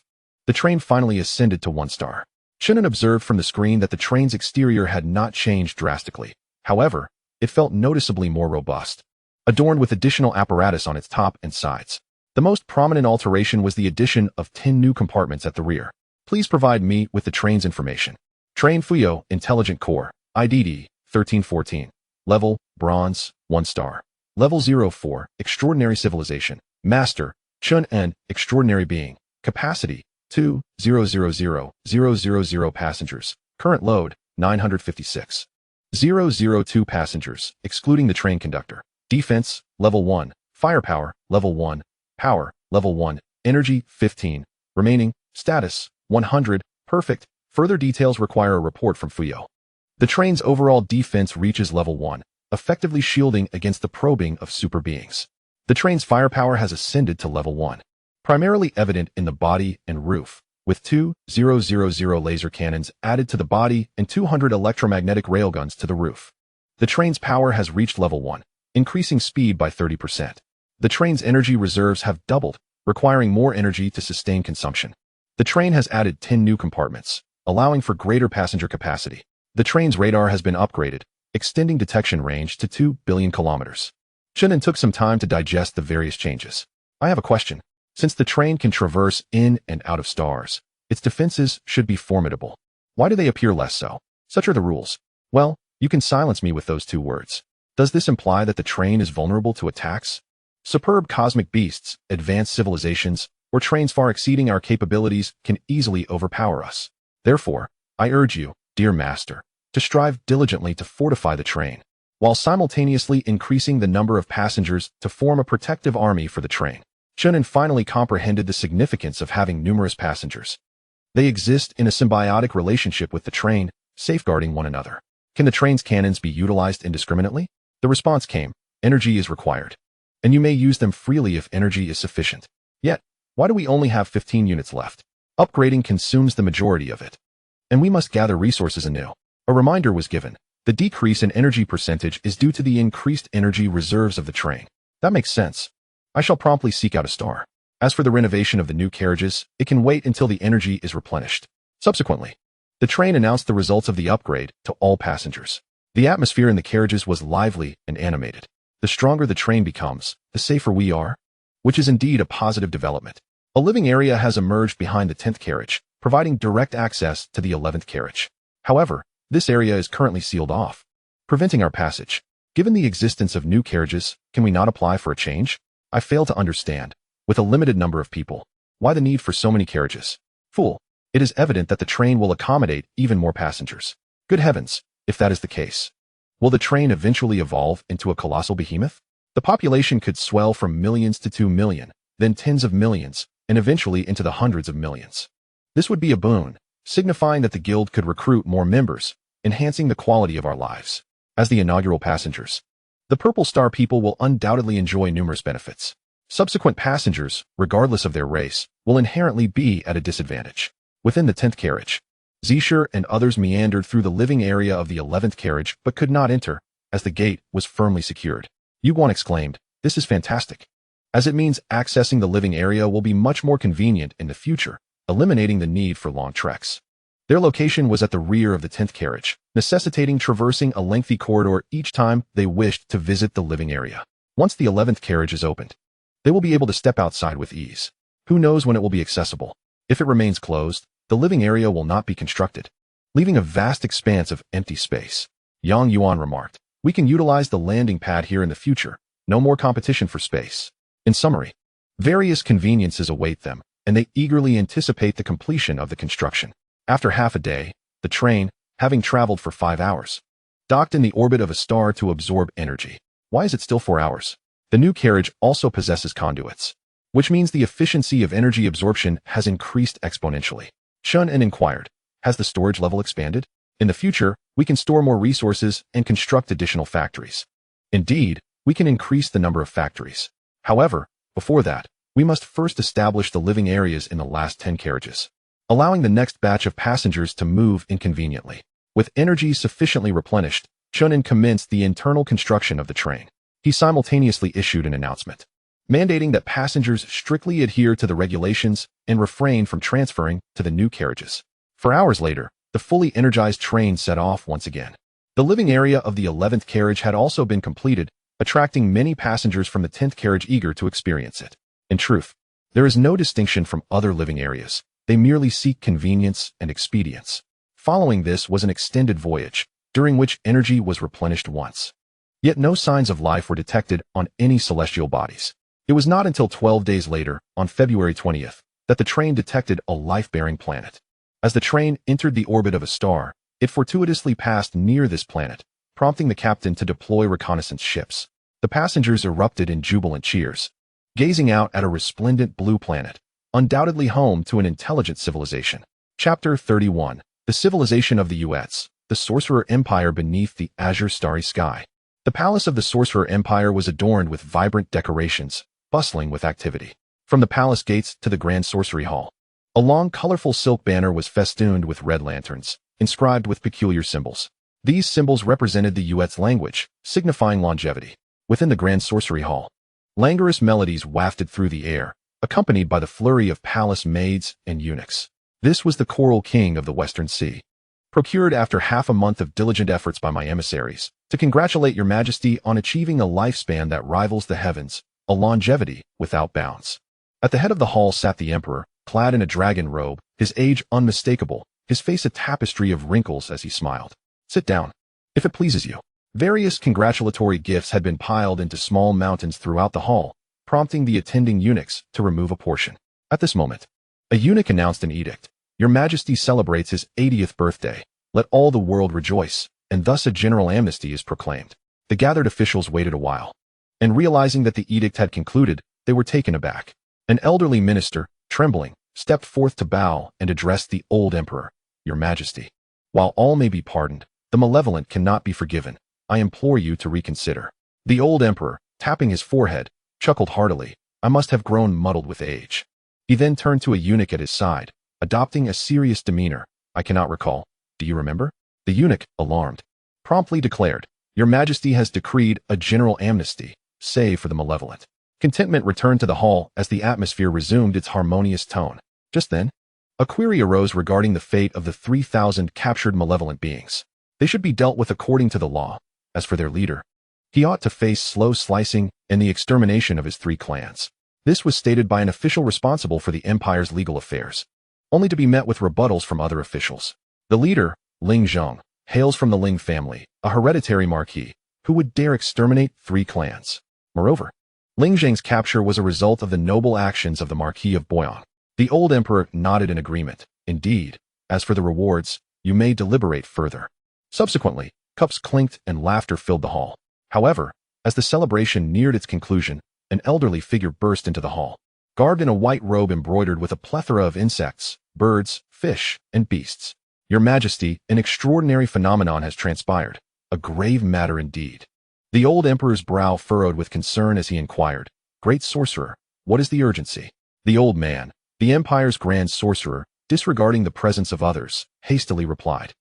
Speaker 1: the train finally ascended to 1 star. Chen An observed from the screen that the train's exterior had not changed drastically. However, it felt noticeably more robust, adorned with additional apparatus on its top and sides. The most prominent alteration was the addition of 10 new compartments at the rear. Please provide me with the train's information. Train Fuyao, Intelligent Core, IDD, 1314. Level, Bronze, 1 star. Level 04, Extraordinary Civilization. Master, Chen An, Extraordinary Being. Capacity, 2,000,000 passengers. Current load, 956. 002 passengers, excluding the train conductor. Defense, Level 1. Firepower, Level 1. Power, Level 1. Energy, 15. Remaining, status, 100. Perfect. Further details require a report from Fuyao. The train's overall defense reaches Level 1, effectively shielding against the probing of super beings. The train's firepower has ascended to Level 1, primarily evident in the body and roof, with 2,000 laser cannons added to the body and 200 electromagnetic railguns to the roof. The train's power has reached Level 1, increasing speed by 30%. The train's energy reserves have doubled, requiring more energy to sustain consumption. The train has added 10 new compartments, allowing for greater passenger capacity. The train's radar has been upgraded, extending detection range to 2 billion kilometers. Chen An took some time to digest the various changes. I have a question. Since the train can traverse in and out of stars, its defenses should be formidable. Why do they appear less so? Such are the rules. Well, you can silence me with those 2 words. Does this imply that the train is vulnerable to attacks? Superb cosmic beasts, advanced civilizations, or trains far exceeding our capabilities can easily overpower us. Therefore, I urge you, dear master, to strive diligently to fortify the train, while simultaneously increasing the number of passengers to form a protective army for the train. Chen An finally comprehended the significance of having numerous passengers. They exist in a symbiotic relationship with the train, safeguarding one another. Can the train's cannons be utilized indiscriminately? The response came, energy is required, and you may use them freely if energy is sufficient. Yet, why do we only have 15 units left? Upgrading consumes the majority of it, and we must gather resources anew. A reminder was given. The decrease in energy percentage is due to the increased energy reserves of the train. That makes sense. I shall promptly seek out a star. As for the renovation of the new carriages, it can wait until the energy is replenished. Subsequently, the train announced the results of the upgrade to all passengers. The atmosphere in the carriages was lively and animated. The stronger the train becomes, the safer we are, which is indeed a positive development. A living area has emerged behind the 10th carriage, providing direct access to the 11th carriage. However, this area is currently sealed off, preventing our passage. Given the existence of new carriages, can we not apply for a change? I fail to understand, with a limited number of people, why the need for so many carriages? Fool, it is evident that the train will accommodate even more passengers. Good heavens, if that is the case, will the train eventually evolve into a colossal behemoth? The population could swell from millions to 2 million, then tens of millions, and eventually into the hundreds of millions. This would be a boon, signifying that the guild could recruit more members, enhancing the quality of our lives. As the inaugural passengers, the Purple Star people will undoubtedly enjoy numerous benefits. Subsequent passengers, regardless of their race, will inherently be at a disadvantage. Within the 10th carriage, Zisher and others meandered through the living area of the 11th carriage but could not enter, as the gate was firmly secured. Yuguan exclaimed, "This is fantastic, as it means accessing the living area will be much more convenient in the future, eliminating the need for long treks." Their location was at the rear of the 10th carriage, necessitating traversing a lengthy corridor each time they wished to visit the living area. Once the 11th carriage is opened, they will be able to step outside with ease. Who knows when it will be accessible? If it remains closed, the living area will not be constructed, leaving a vast expanse of empty space. Yang Yuan remarked, "We can utilize the landing pad here in the future. No more competition for space." In summary, Various conveniences await them, and they eagerly anticipate the completion of the construction. After half a day, the train, having traveled for 5 hours, docked in the orbit of a star to absorb energy. Why is it still 4 hours? The new carriage also possesses conduits, which means the efficiency of energy absorption has increased exponentially. Chen An inquired, has the storage level expanded? In the future, we can store more resources and construct additional factories. Indeed, we can increase the number of factories. However, before that, we must first establish the living areas in the last 10 carriages, allowing the next batch of passengers to move inconveniently. With energy sufficiently replenished, Chen An commenced the internal construction of the train. He simultaneously issued an announcement, mandating that passengers strictly adhere to the regulations and refrain from transferring to the new carriages. 4 hours later, the fully energized train set off once again. The living area of the 11th carriage had also been completed, attracting many passengers from the 10th carriage eager to experience it. In truth, there is no distinction from other living areas. They merely seek convenience and expedience. Following this was an extended voyage, during which energy was replenished once. Yet no signs of life were detected on any celestial bodies. It was not until 12 days later, on February 20th, that the train detected a life-bearing planet. As the train entered the orbit of a star, it fortuitously passed near this planet, prompting the captain to deploy reconnaissance ships. The passengers erupted in jubilant cheers, gazing out at a resplendent blue planet, undoubtedly home to an intelligent civilization. Chapter 31. The Civilization of the U.S., the Sorcerer Empire beneath the azure starry sky. The palace of the Sorcerer Empire was adorned with vibrant decorations, bustling with activity. From the palace gates to the Grand Sorcery Hall, a long, colorful silk banner was festooned with red lanterns, inscribed with peculiar symbols. These symbols represented the U.S. language, signifying longevity. Within the Grand Sorcery Hall, languorous melodies wafted through the air, accompanied by the flurry of palace maids and eunuchs. This was the Coral King of the Western Sea, procured after half a month of diligent efforts by my emissaries, to congratulate your majesty on achieving a lifespan that rivals the heavens, a longevity without bounds. At the head of the hall sat the emperor, clad in a dragon robe, his age unmistakable, his face a tapestry of wrinkles as he smiled. Sit down, if it pleases you. Various congratulatory gifts had been piled into small mountains throughout the hall, prompting the attending eunuchs to remove a portion. At this moment, a eunuch announced an edict. Your Majesty celebrates his 80th birthday. Let all the world rejoice, and thus a general amnesty is proclaimed. The gathered officials waited a while, and realizing that the edict had concluded, they were taken aback. An elderly minister, trembling, stepped forth to bow and addressed the old emperor. Your Majesty, while all may be pardoned, the malevolent cannot be forgiven. I implore you to reconsider. The old emperor, tapping his forehead, chuckled heartily. I must have grown muddled with age. He then turned to a eunuch at his side, adopting a serious demeanor. I cannot recall. Do you remember? The eunuch, alarmed, promptly declared, Your Majesty has decreed a general amnesty, save for the malevolent. Contentment returned to the hall as the atmosphere resumed its harmonious tone. Just then, a query arose regarding the fate of the 3,000 captured malevolent beings. They should be dealt with according to the law. As for their leader, he ought to face slow slicing and the extermination of his 3 clans. This was stated by an official responsible for the empire's legal affairs, only to be met with rebuttals from other officials. The leader, Ling Zhong, hails from the Ling family, a hereditary marquis, who would dare exterminate 3 clans. Moreover, Ling Zhang's capture was a result of the noble actions of the Marquis of Boyang. The old emperor nodded in agreement. Indeed, as for the rewards, you may deliberate further. Subsequently, cups clinked and laughter filled the hall. However, as the celebration neared its conclusion, an elderly figure burst into the hall, garbed in a white robe embroidered with a plethora of insects, birds, fish, and beasts. Your Majesty, an extraordinary phenomenon has transpired, a grave matter indeed. The old emperor's brow furrowed with concern as he inquired, Great sorcerer, what is the urgency? The old man, the empire's grand sorcerer, disregarding the presence of others, hastily replied.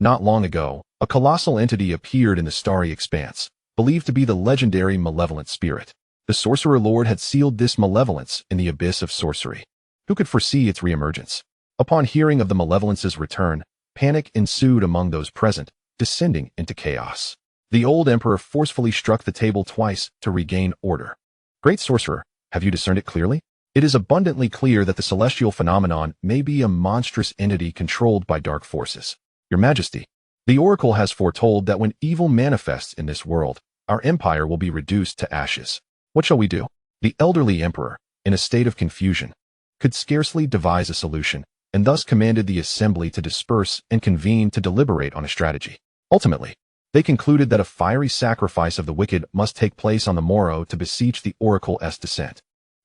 Speaker 1: Not long ago, a colossal entity appeared in the starry expanse, believed to be the legendary malevolent spirit. The sorcerer lord had sealed this malevolence in the abyss of sorcery. Who could foresee its reemergence? Upon hearing of the malevolence's return, panic ensued among those present, descending into chaos. The old emperor forcefully struck the table twice to regain order. Great sorcerer, have you discerned it clearly? It is abundantly clear that the celestial phenomenon may be a monstrous entity controlled by dark forces. Your Majesty, the oracle has foretold that when evil manifests in this world, our empire will be reduced to ashes. What shall we do? The elderly emperor, in a state of confusion, could scarcely devise a solution, and thus commanded the assembly to disperse and convene to deliberate on a strategy. Ultimately, they concluded that a fiery sacrifice of the wicked must take place on the morrow to beseech the oracle's descent.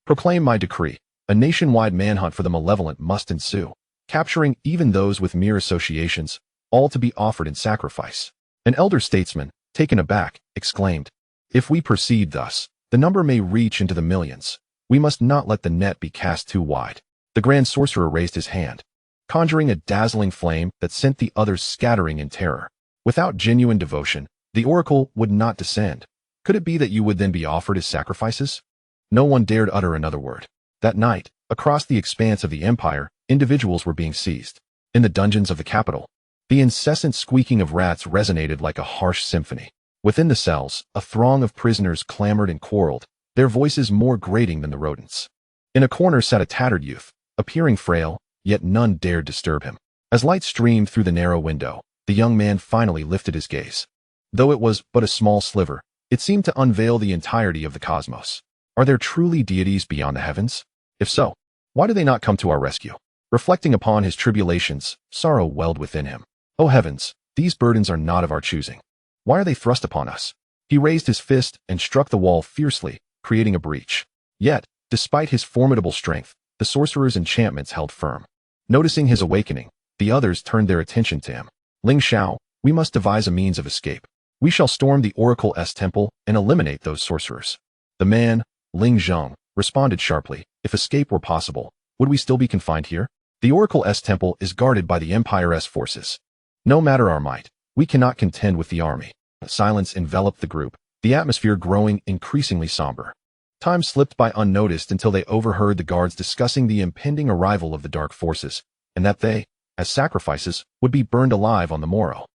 Speaker 1: Proclaim my decree. A nationwide manhunt for the malevolent must ensue, capturing even those with mere associations, all to be offered in sacrifice. An elder statesman, taken aback, exclaimed, "If we proceed thus, the number may reach into the millions. We must not let the net be cast too wide." The grand sorcerer raised his hand, conjuring a dazzling flame that sent the others scattering in terror. Without genuine devotion, the oracle would not descend. Could it be that you would then be offered as sacrifices? No one dared utter another word. That night, across the expanse of the empire, individuals were being seized. In the dungeons of the capital, the incessant squeaking of rats resonated like a harsh symphony. Within the cells, a throng of prisoners clamored and quarreled, their voices more grating than the rodents. In a corner sat a tattered youth, appearing frail, yet none dared disturb him. As light streamed through the narrow window, the young man finally lifted his gaze. Though it was but a small sliver, it seemed to unveil the entirety of the cosmos. Are there truly deities beyond the heavens? If so, why do they not come to our rescue? Reflecting upon his tribulations, sorrow welled within him. O heavens, these burdens are not of our choosing. Why are they thrust upon us? He raised his fist and struck the wall fiercely, creating a breach. Yet, despite his formidable strength, the sorcerer's enchantments held firm. Noticing his awakening, the others turned their attention to him. Ling Xiao, we must devise a means of escape. We shall storm the oracle's temple and eliminate those sorcerers. The man, Ling Zhong, responded sharply, if escape were possible, would we still be confined here? The oracle's temple is guarded by the empire's forces. No matter our might, we cannot contend with the army. Silence enveloped the group, the atmosphere growing increasingly somber. Time slipped by unnoticed until they overheard the guards discussing the impending arrival of the dark forces, and that they, as sacrifices, would be burned alive on the morrow.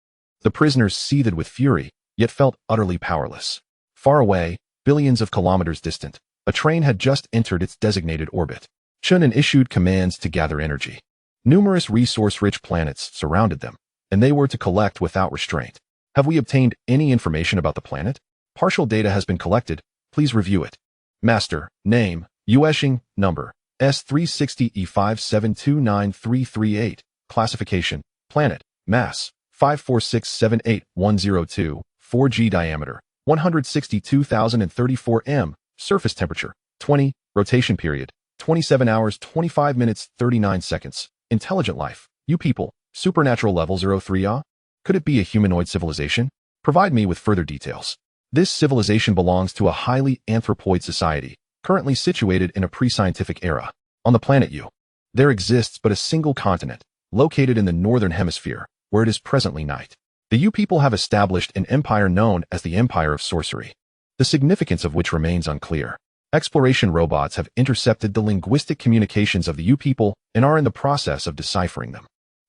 Speaker 1: The prisoners seethed with fury, yet felt utterly powerless. Far away, billions of kilometers distant, a train had just entered its designated orbit. Chen An issued commands to gather energy. Numerous resource-rich planets surrounded them, and they were to collect without restraint. Have we obtained any information about the planet? Partial data has been collected. Please review it. Master, name, Yueshing, number, S360E5729338. Classification, planet, mass, 546781102, 4G diameter, 162,034 m, surface temperature, 20, rotation period, 27 hours 25 minutes 39 seconds. Intelligent life, you people, supernatural level 03 ah? Could it be a humanoid civilization? Provide me with further details. This civilization belongs to a highly anthropoid society, currently situated in a pre-scientific era. On the planet U, there exists but a single continent, located in the northern hemisphere, where it is presently night. The U people have established an empire known as the Empire of Sorcery, the significance of which remains unclear. Exploration robots have intercepted the linguistic communications of the U people and are in the process of deciphering them.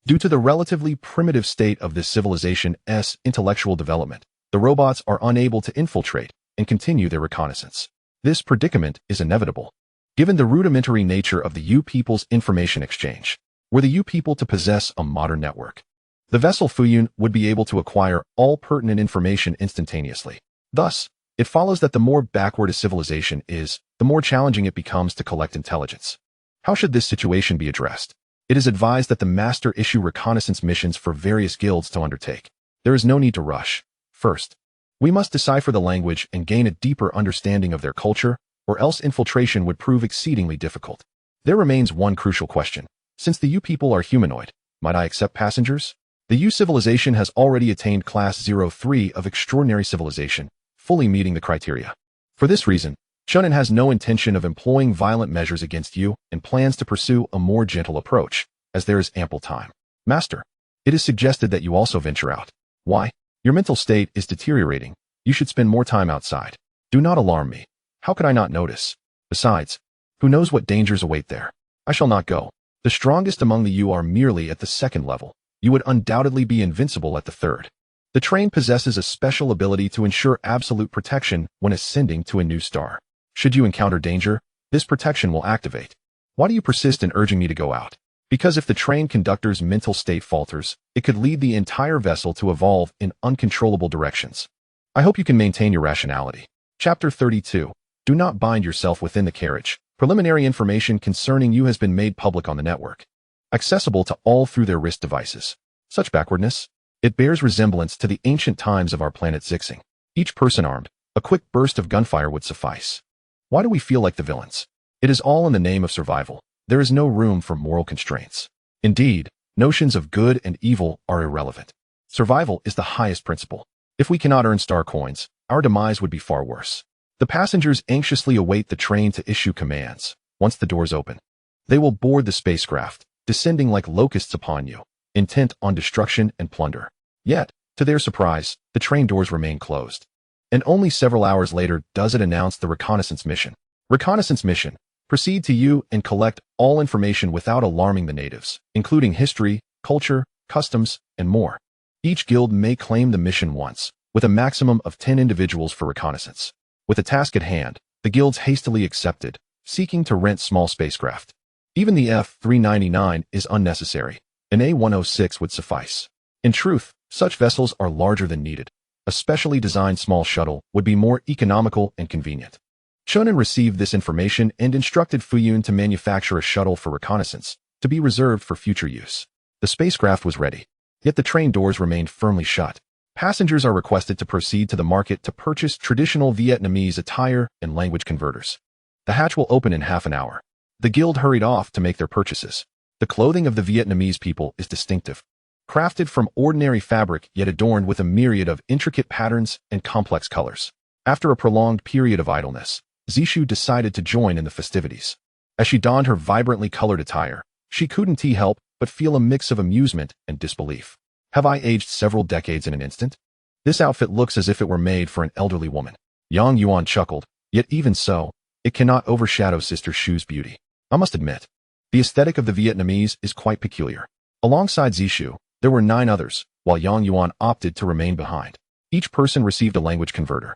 Speaker 1: Due to the relatively primitive state of this civilization's intellectual development, the robots are unable to infiltrate and continue their reconnaissance. This predicament is inevitable, given the rudimentary nature of the U people's information exchange. Were the U people to possess a modern network, the vessel Fuyao would be able to acquire all pertinent information instantaneously. Thus, it follows that the more backward a civilization is, the more challenging it becomes to collect intelligence. How should this situation be addressed? It is advised that the master issue reconnaissance missions for various guilds to undertake. There is no need to rush. First, we must decipher the language and gain a deeper understanding of their culture, or else infiltration would prove exceedingly difficult. There remains one crucial question. Since the U people are humanoid, might I accept passengers? The U civilization has already attained Class 03 of Extraordinary Civilization, fully meeting the criteria. For this reason, Chen An has no intention of employing violent measures against you and plans to pursue a more gentle approach, as there is ample time. Master, it is suggested that you also venture out. Why? Your mental state is deteriorating. You should spend more time outside. Do not alarm me. How could I not notice? Besides, who knows what dangers await there? I shall not go. The strongest among the U are merely at the second level. You would undoubtedly be invincible at the third. The train possesses a special ability to ensure absolute protection when ascending to a new star. Should you encounter danger, this protection will activate. Why do you persist in urging me to go out? Because if the train conductor's mental state falters, it could lead the entire vessel to evolve in uncontrollable directions. I hope you can maintain your rationality. Chapter 32. Do not bind yourself within the carriage. Preliminary information concerning you has been made public on the network, accessible to all through their wrist devices. Such backwardness? It bears resemblance to the ancient times of our planet Zixing. Each person armed, a quick burst of gunfire would suffice. Why do we feel like the villains? It is all in the name of survival. There is no room for moral constraints. Indeed, notions of good and evil are irrelevant. Survival is the highest principle. If we cannot earn star coins, our demise would be far worse. The passengers anxiously await the train to issue commands. Once the doors open, they will board the spacecraft, descending like locusts upon you, intent on destruction and plunder. Yet, to their surprise, the train doors remain closed. And only several hours later does it announce the reconnaissance mission. Reconnaissance mission. Proceed to you and collect all information without alarming the natives, including history, culture, customs, and more. Each guild may claim the mission once, with a maximum of 10 individuals for reconnaissance. With the task at hand, the guilds hastily accepted, seeking to rent small spacecraft. Even the F-399 is unnecessary. An A-106 would suffice. In truth, such vessels are larger than needed. A specially designed small shuttle would be more economical and convenient. Chen An received this information and instructed Fuyao to manufacture a shuttle for reconnaissance, to be reserved for future use. The spacecraft was ready, yet the train doors remained firmly shut. Passengers are requested to proceed to the market to purchase traditional Vietnamese attire and language converters. The hatch will open in half an hour. The guild hurried off to make their purchases. The clothing of the Vietnamese people is distinctive, crafted from ordinary fabric yet adorned with a myriad of intricate patterns and complex colors. After a prolonged period of idleness, Zishu decided to join in the festivities. As she donned her vibrantly colored attire, she couldn't help but feel a mix of amusement and disbelief. Have I aged several decades in an instant? This outfit looks as if it were made for an elderly woman. Yang Yuan chuckled, yet even so, it cannot overshadow Sister Shu's beauty. I must admit, the aesthetic of the Vietnamese is quite peculiar. Alongside Zishu, there were 9 others, while Yang Yuan opted to remain behind. Each person received a language converter,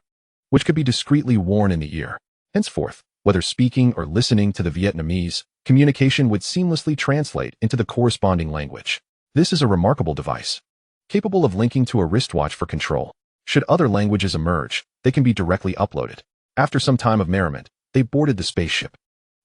Speaker 1: which could be discreetly worn in the ear. Henceforth, whether speaking or listening to the Vietnamese, communication would seamlessly translate into the corresponding language. This is a remarkable device, capable of linking to a wristwatch for control. Should other languages emerge, they can be directly uploaded. After some time of merriment, they boarded the spaceship,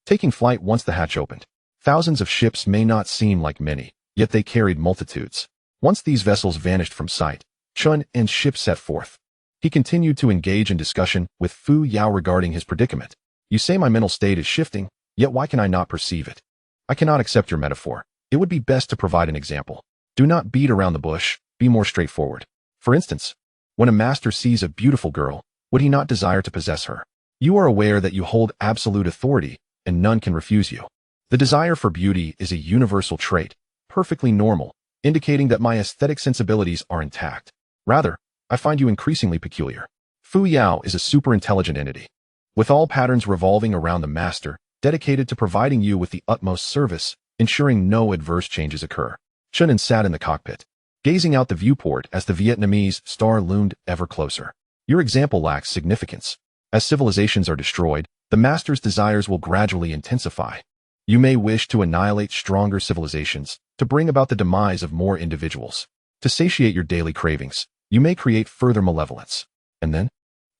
Speaker 1: taking flight once the hatch opened. Thousands of ships may not seem like many, yet they carried multitudes. Once these vessels vanished from sight, Chen An's ship set forth. He continued to engage in discussion with Fuyao regarding his predicament. You say my mental state is shifting, yet why can I not perceive it? I cannot accept your metaphor. It would be best to provide an example. Do not beat around the bush, be more straightforward. For instance, when a master sees a beautiful girl, would he not desire to possess her? You are aware that you hold absolute authority, and none can refuse you. The desire for beauty is a universal trait, perfectly normal, indicating that my aesthetic sensibilities are intact. Rather, I find you increasingly peculiar. Fuyao is a super-intelligent entity, with all patterns revolving around the master, dedicated to providing you with the utmost service, ensuring no adverse changes occur. Chen An sat in the cockpit, gazing out the viewport as the Vietnamese star loomed ever closer. Your example lacks significance. As civilizations are destroyed, the master's desires will gradually intensify. You may wish to annihilate stronger civilizations, to bring about the demise of more individuals. To satiate your daily cravings, you may create further malevolence. And then,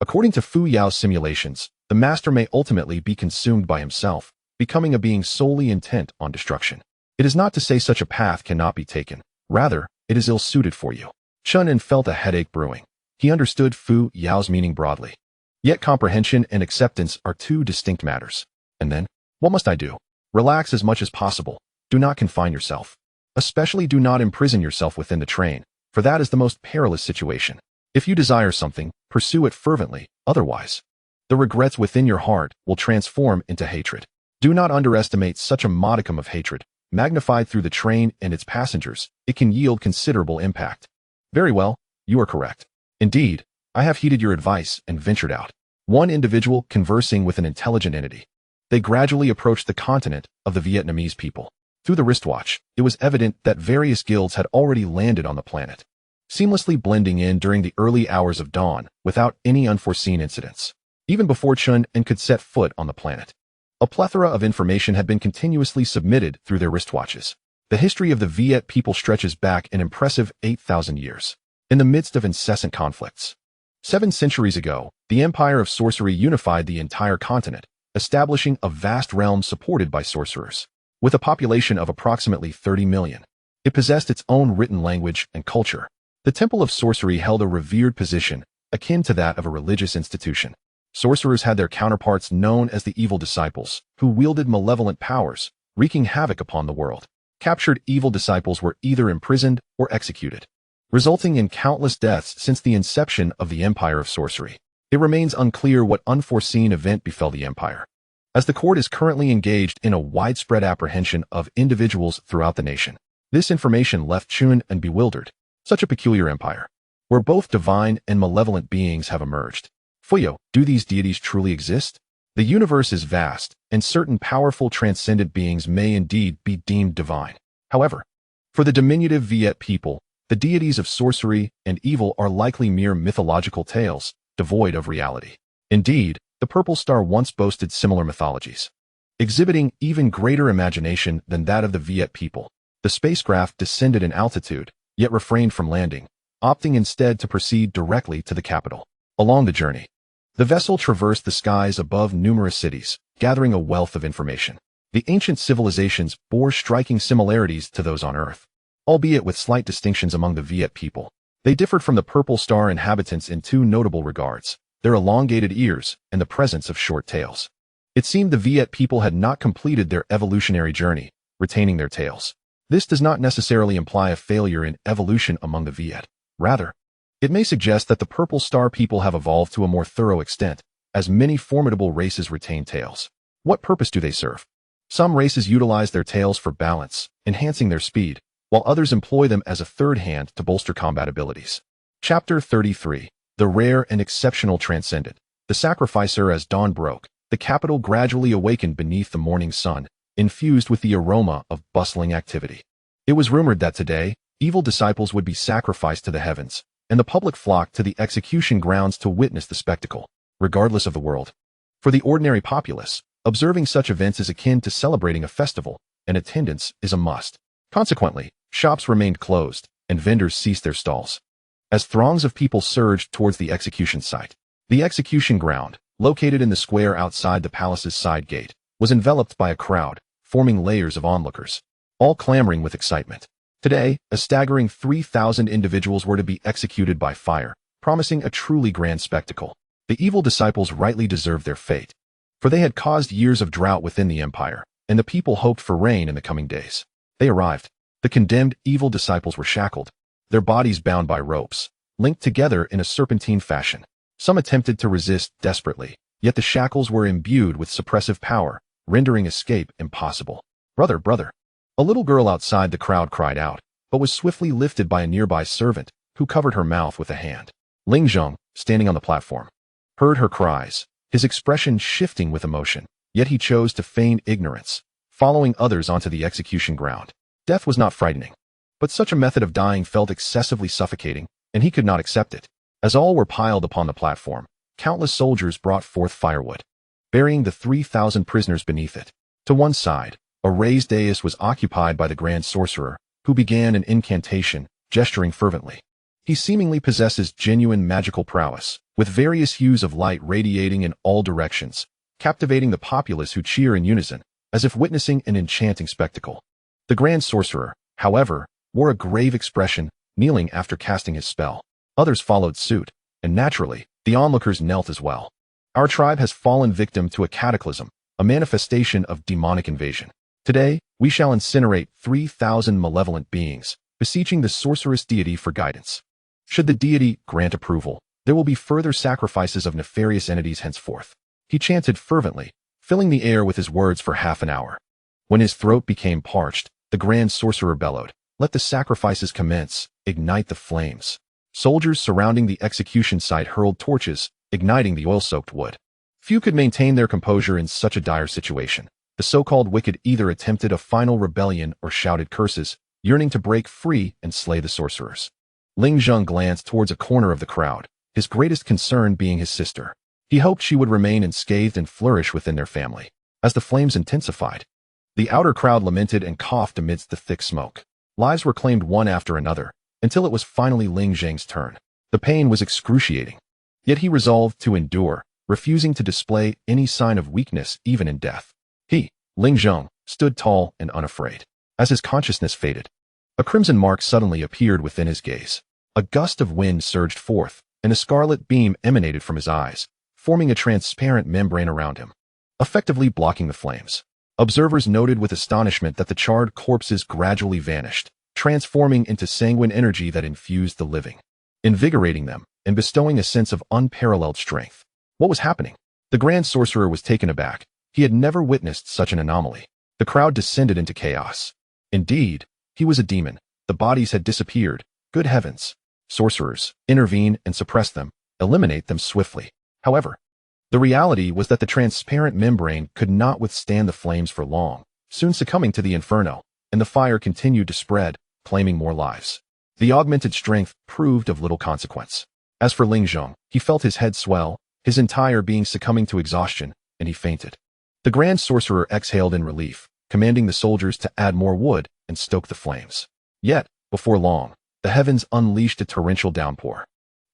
Speaker 1: according to Fuyao's simulations, the master may ultimately be consumed by himself, becoming a being solely intent on destruction. It is not to say such a path cannot be taken. Rather, it is ill-suited for you. Chen An felt a headache brewing. He understood Fuyao's meaning broadly. Yet comprehension and acceptance are 2 distinct matters. And then, what must I do? Relax as much as possible. Do not confine yourself. Especially do not imprison yourself within the train, for that is the most perilous situation. If you desire something, pursue it fervently, otherwise, the regrets within your heart will transform into hatred. Do not underestimate such a modicum of hatred. Magnified through the train and its passengers, it can yield considerable impact. Very well, you are correct. Indeed, I have heeded your advice and ventured out. One individual conversing with an intelligent entity. They gradually approached the continent of the Vietnamese people. Through the wristwatch, it was evident that various guilds had already landed on the planet, seamlessly blending in during the early hours of dawn without any unforeseen incidents. Even before Chen An could set foot on the planet, a plethora of information had been continuously submitted through their wristwatches. The history of the Viet people stretches back an impressive 8,000 years. In the midst of incessant conflicts, 7 centuries ago, the empire of sorcery unified the entire continent, establishing a vast realm supported by sorcerers. With a population of approximately 30 million, it possessed its own written language and culture. The Temple of Sorcery held a revered position, akin to that of a religious institution. Sorcerers had their counterparts known as the evil disciples, who wielded malevolent powers, wreaking havoc upon the world. Captured evil disciples were either imprisoned or executed, resulting in countless deaths since the inception of the Empire of Sorcery. It remains unclear what unforeseen event befell the empire, as the court is currently engaged in a widespread apprehension of individuals throughout the nation. This information left Chen An bewildered. Such a peculiar empire, where both divine and malevolent beings have emerged. Fuyao, do these deities truly exist? The universe is vast, and certain powerful transcendent beings may indeed be deemed divine. However, for the diminutive Viet people, the deities of sorcery and evil are likely mere mythological tales, devoid of reality. Indeed, the Purple Star once boasted similar mythologies, exhibiting even greater imagination than that of the Viet people. The spacecraft descended in altitude, yet refrained from landing, opting instead to proceed directly to the capital. Along the journey, the vessel traversed the skies above numerous cities, gathering a wealth of information. The ancient civilizations bore striking similarities to those on Earth, albeit with slight distinctions among the Viet people. They differed from the Purple Star inhabitants in two notable regards: their elongated ears and the presence of short tails. It seemed the Viet people had not completed their evolutionary journey, retaining their tails. This does not necessarily imply a failure in evolution among the Viet. Rather, it may suggest that the Purple Star people have evolved to a more thorough extent, as many formidable races retain tails. What purpose do they serve? Some races utilize their tails for balance, enhancing their speed, while others employ them as a third hand to bolster combat abilities. Chapter 33. The Rare and Exceptional Transcendent. The Sacrificer. As dawn broke, the capital gradually awakened beneath the morning sun, infused with the aroma of bustling activity. It was rumored that today, evil disciples would be sacrificed to the heavens, and the public flocked to the execution grounds to witness the spectacle, regardless of the world. For the ordinary populace, observing such events is akin to celebrating a festival, and attendance is a must. Consequently, shops remained closed, and vendors ceased their stalls, as throngs of people surged towards the execution site. The execution ground, located in the square outside the palace's side gate, was enveloped by a crowd, forming layers of onlookers, all clamoring with excitement. Today, a staggering 3,000 individuals were to be executed by fire, promising a truly grand spectacle. The evil disciples rightly deserved their fate, for they had caused years of drought within the empire, and the people hoped for rain in the coming days. They arrived. The condemned evil disciples were shackled, their bodies bound by ropes, linked together in a serpentine fashion. Some attempted to resist desperately, yet the shackles were imbued with suppressive power, rendering escape impossible. "Brother, brother!" A little girl outside the crowd cried out, but was swiftly lifted by a nearby servant, who covered her mouth with a hand. Ling Zheng, standing on the platform, heard her cries, his expression shifting with emotion, yet he chose to feign ignorance, following others onto the execution ground. Death was not frightening, but such a method of dying felt excessively suffocating, and he could not accept it. As all were piled upon the platform, countless soldiers brought forth firewood, burying the 3,000 prisoners beneath it. To one side, a raised dais was occupied by the Grand Sorcerer, who began an incantation, gesturing fervently. He seemingly possesses genuine magical prowess, with various hues of light radiating in all directions, captivating the populace who cheer in unison, as if witnessing an enchanting spectacle. The Grand Sorcerer, however, wore a grave expression, kneeling after casting his spell. Others followed suit, and naturally, the onlookers knelt as well. Our tribe has fallen victim to a cataclysm, a manifestation of demonic invasion. Today, we shall incinerate 3,000 malevolent beings, beseeching the sorceress deity for guidance. Should the deity grant approval, there will be further sacrifices of nefarious entities henceforth. He chanted fervently, filling the air with his words for half an hour. When his throat became parched, the Grand Sorcerer bellowed, "Let the sacrifices commence, ignite the flames." Soldiers surrounding the execution site hurled torches, igniting the oil-soaked wood. Few could maintain their composure in such a dire situation. The so-called wicked either attempted a final rebellion or shouted curses, yearning to break free and slay the sorcerers. Ling Zheng glanced towards a corner of the crowd, his greatest concern being his sister. He hoped she would remain unscathed and flourish within their family. As the flames intensified, the outer crowd lamented and coughed amidst the thick smoke. Lives were claimed one after another, until it was finally Ling Zheng's turn. The pain was excruciating, yet he resolved to endure, refusing to display any sign of weakness even in death. He, Ling Zhong, stood tall and unafraid. As his consciousness faded, a crimson mark suddenly appeared within his gaze. A gust of wind surged forth, and a scarlet beam emanated from his eyes, forming a transparent membrane around him, effectively blocking the flames. Observers noted with astonishment that the charred corpses gradually vanished, transforming into sanguine energy that infused the living, invigorating them and bestowing a sense of unparalleled strength. What was happening? The Grand Sorcerer was taken aback. He had never witnessed such an anomaly. The crowd descended into chaos. Indeed, he was a demon. The bodies had disappeared. Good heavens! Sorcerers, intervene and suppress them. Eliminate them swiftly. However, the reality was that the transparent membrane could not withstand the flames for long, soon succumbing to the inferno, and the fire continued to spread, claiming more lives. The augmented strength proved of little consequence. As for Ling Zhong, he felt his head swell, his entire being succumbing to exhaustion, and he fainted. The Grand Sorcerer exhaled in relief, commanding the soldiers to add more wood and stoke the flames. Yet, before long, the heavens unleashed a torrential downpour.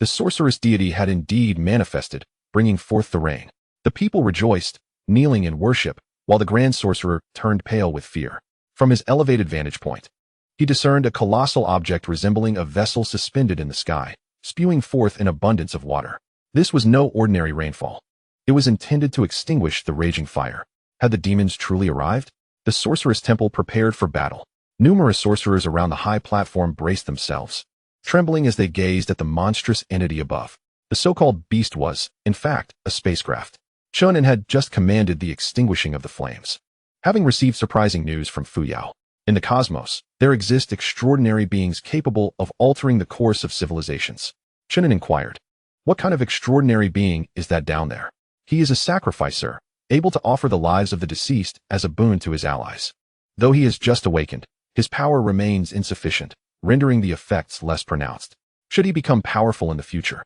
Speaker 1: The sorceress deity had indeed manifested, bringing forth the rain. The people rejoiced, kneeling in worship, while the Grand Sorcerer turned pale with fear. From his elevated vantage point, he discerned a colossal object resembling a vessel suspended in the sky, spewing forth an abundance of water. This was no ordinary rainfall. It was intended to extinguish the raging fire. Had the demons truly arrived? The sorceress temple prepared for battle. Numerous sorcerers around the high platform braced themselves, trembling as they gazed at the monstrous entity above. The so-called beast was, in fact, a spacecraft. Chen An had just commanded the extinguishing of the flames. Having received surprising news from Fuyao, in the cosmos, there exist extraordinary beings capable of altering the course of civilizations. Chen An inquired, "What kind of extraordinary being is that down there?" "He is a sacrificer, able to offer the lives of the deceased as a boon to his allies. Though he has just awakened, his power remains insufficient, rendering the effects less pronounced. Should he become powerful in the future,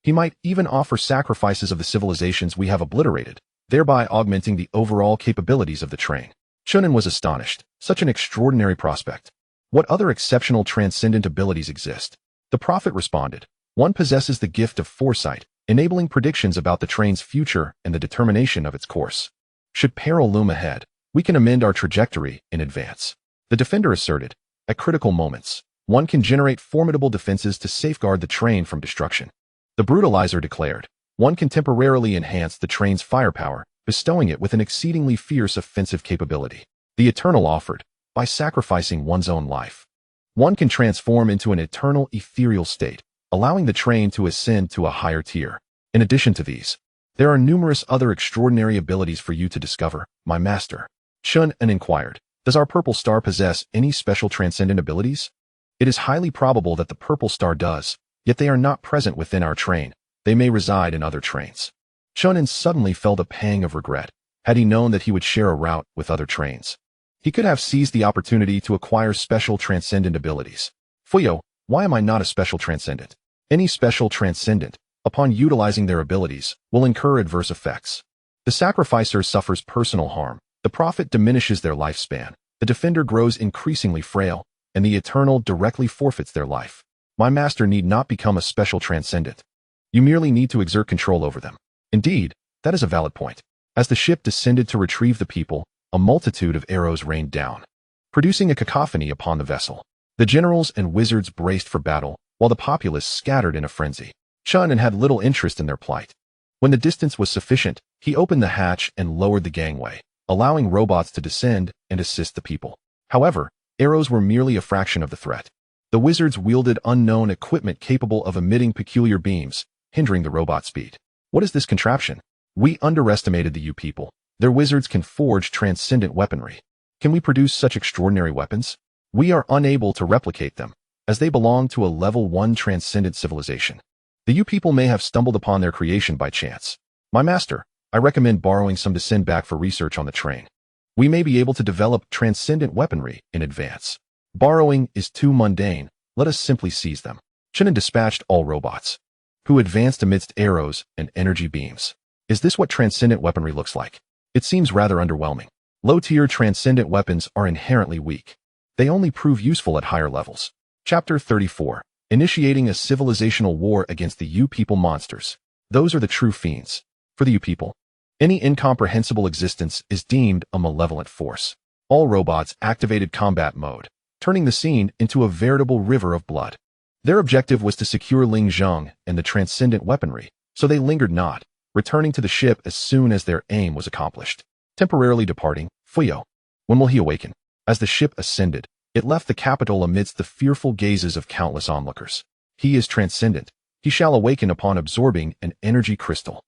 Speaker 1: he might even offer sacrifices of the civilizations we have obliterated, thereby augmenting the overall capabilities of the train." Chen An was astonished. Such an extraordinary prospect. What other exceptional transcendent abilities exist? The prophet responded, "One possesses the gift of foresight, enabling predictions about the train's future and the determination of its course. Should peril loom ahead, we can amend our trajectory in advance." The defender asserted, "At critical moments, one can generate formidable defenses to safeguard the train from destruction." The brutalizer declared, "One can temporarily enhance the train's firepower, bestowing it with an exceedingly fierce offensive capability." The Eternal offered, "By sacrificing one's own life, one can transform into an eternal ethereal state, allowing the train to ascend to a higher tier. In addition to these, there are numerous other extraordinary abilities for you to discover, my master." Chen An inquired, "Does our purple star possess any special transcendent abilities?" "It is highly probable that the purple star does, yet they are not present within our train. They may reside in other trains." Chen An suddenly felt a pang of regret. Had he known that he would share a route with other trains, he could have seized the opportunity to acquire special transcendent abilities. "Fuyao, why am I not a special transcendent?" "Any special transcendent, upon utilizing their abilities, will incur adverse effects. The sacrificer suffers personal harm, the prophet diminishes their lifespan, the defender grows increasingly frail, and the eternal directly forfeits their life. My master need not become a special transcendent. You merely need to exert control over them." Indeed, that is a valid point. As the ship descended to retrieve the people, a multitude of arrows rained down, producing a cacophony upon the vessel. The generals and wizards braced for battle, while the populace scattered in a frenzy. Chen An had little interest in their plight. When the distance was sufficient, he opened the hatch and lowered the gangway, allowing robots to descend and assist the people. However, arrows were merely a fraction of the threat. The wizards wielded unknown equipment capable of emitting peculiar beams, hindering the robot speed. "What is this contraption?" "We underestimated the people. Their wizards can forge transcendent weaponry. Can we produce such extraordinary weapons? We are unable to replicate them, as they belong to a level 1 transcendent civilization. The people may have stumbled upon their creation by chance. My master, I recommend borrowing some to send back for research on the train. We may be able to develop transcendent weaponry in advance. Borrowing is too mundane, let us simply seize them." Chen An dispatched all robots, who advanced amidst arrows and energy beams. Is this what transcendent weaponry looks like? It seems rather underwhelming. Low-tier transcendent weapons are inherently weak. They only prove useful at higher levels. Chapter 34. Initiating a civilizational war against the people monsters. Those are the true fiends. For the you people, any incomprehensible existence is deemed a malevolent force. All robots activated combat mode, turning the scene into a veritable river of blood. Their objective was to secure Ling Zheng and the transcendent weaponry, so they lingered not, returning to the ship as soon as their aim was accomplished. Temporarily departing, Fuyao. When will he awaken? As the ship ascended, it left the capital amidst the fearful gazes of countless onlookers. He is transcendent. He shall awaken upon absorbing an energy crystal.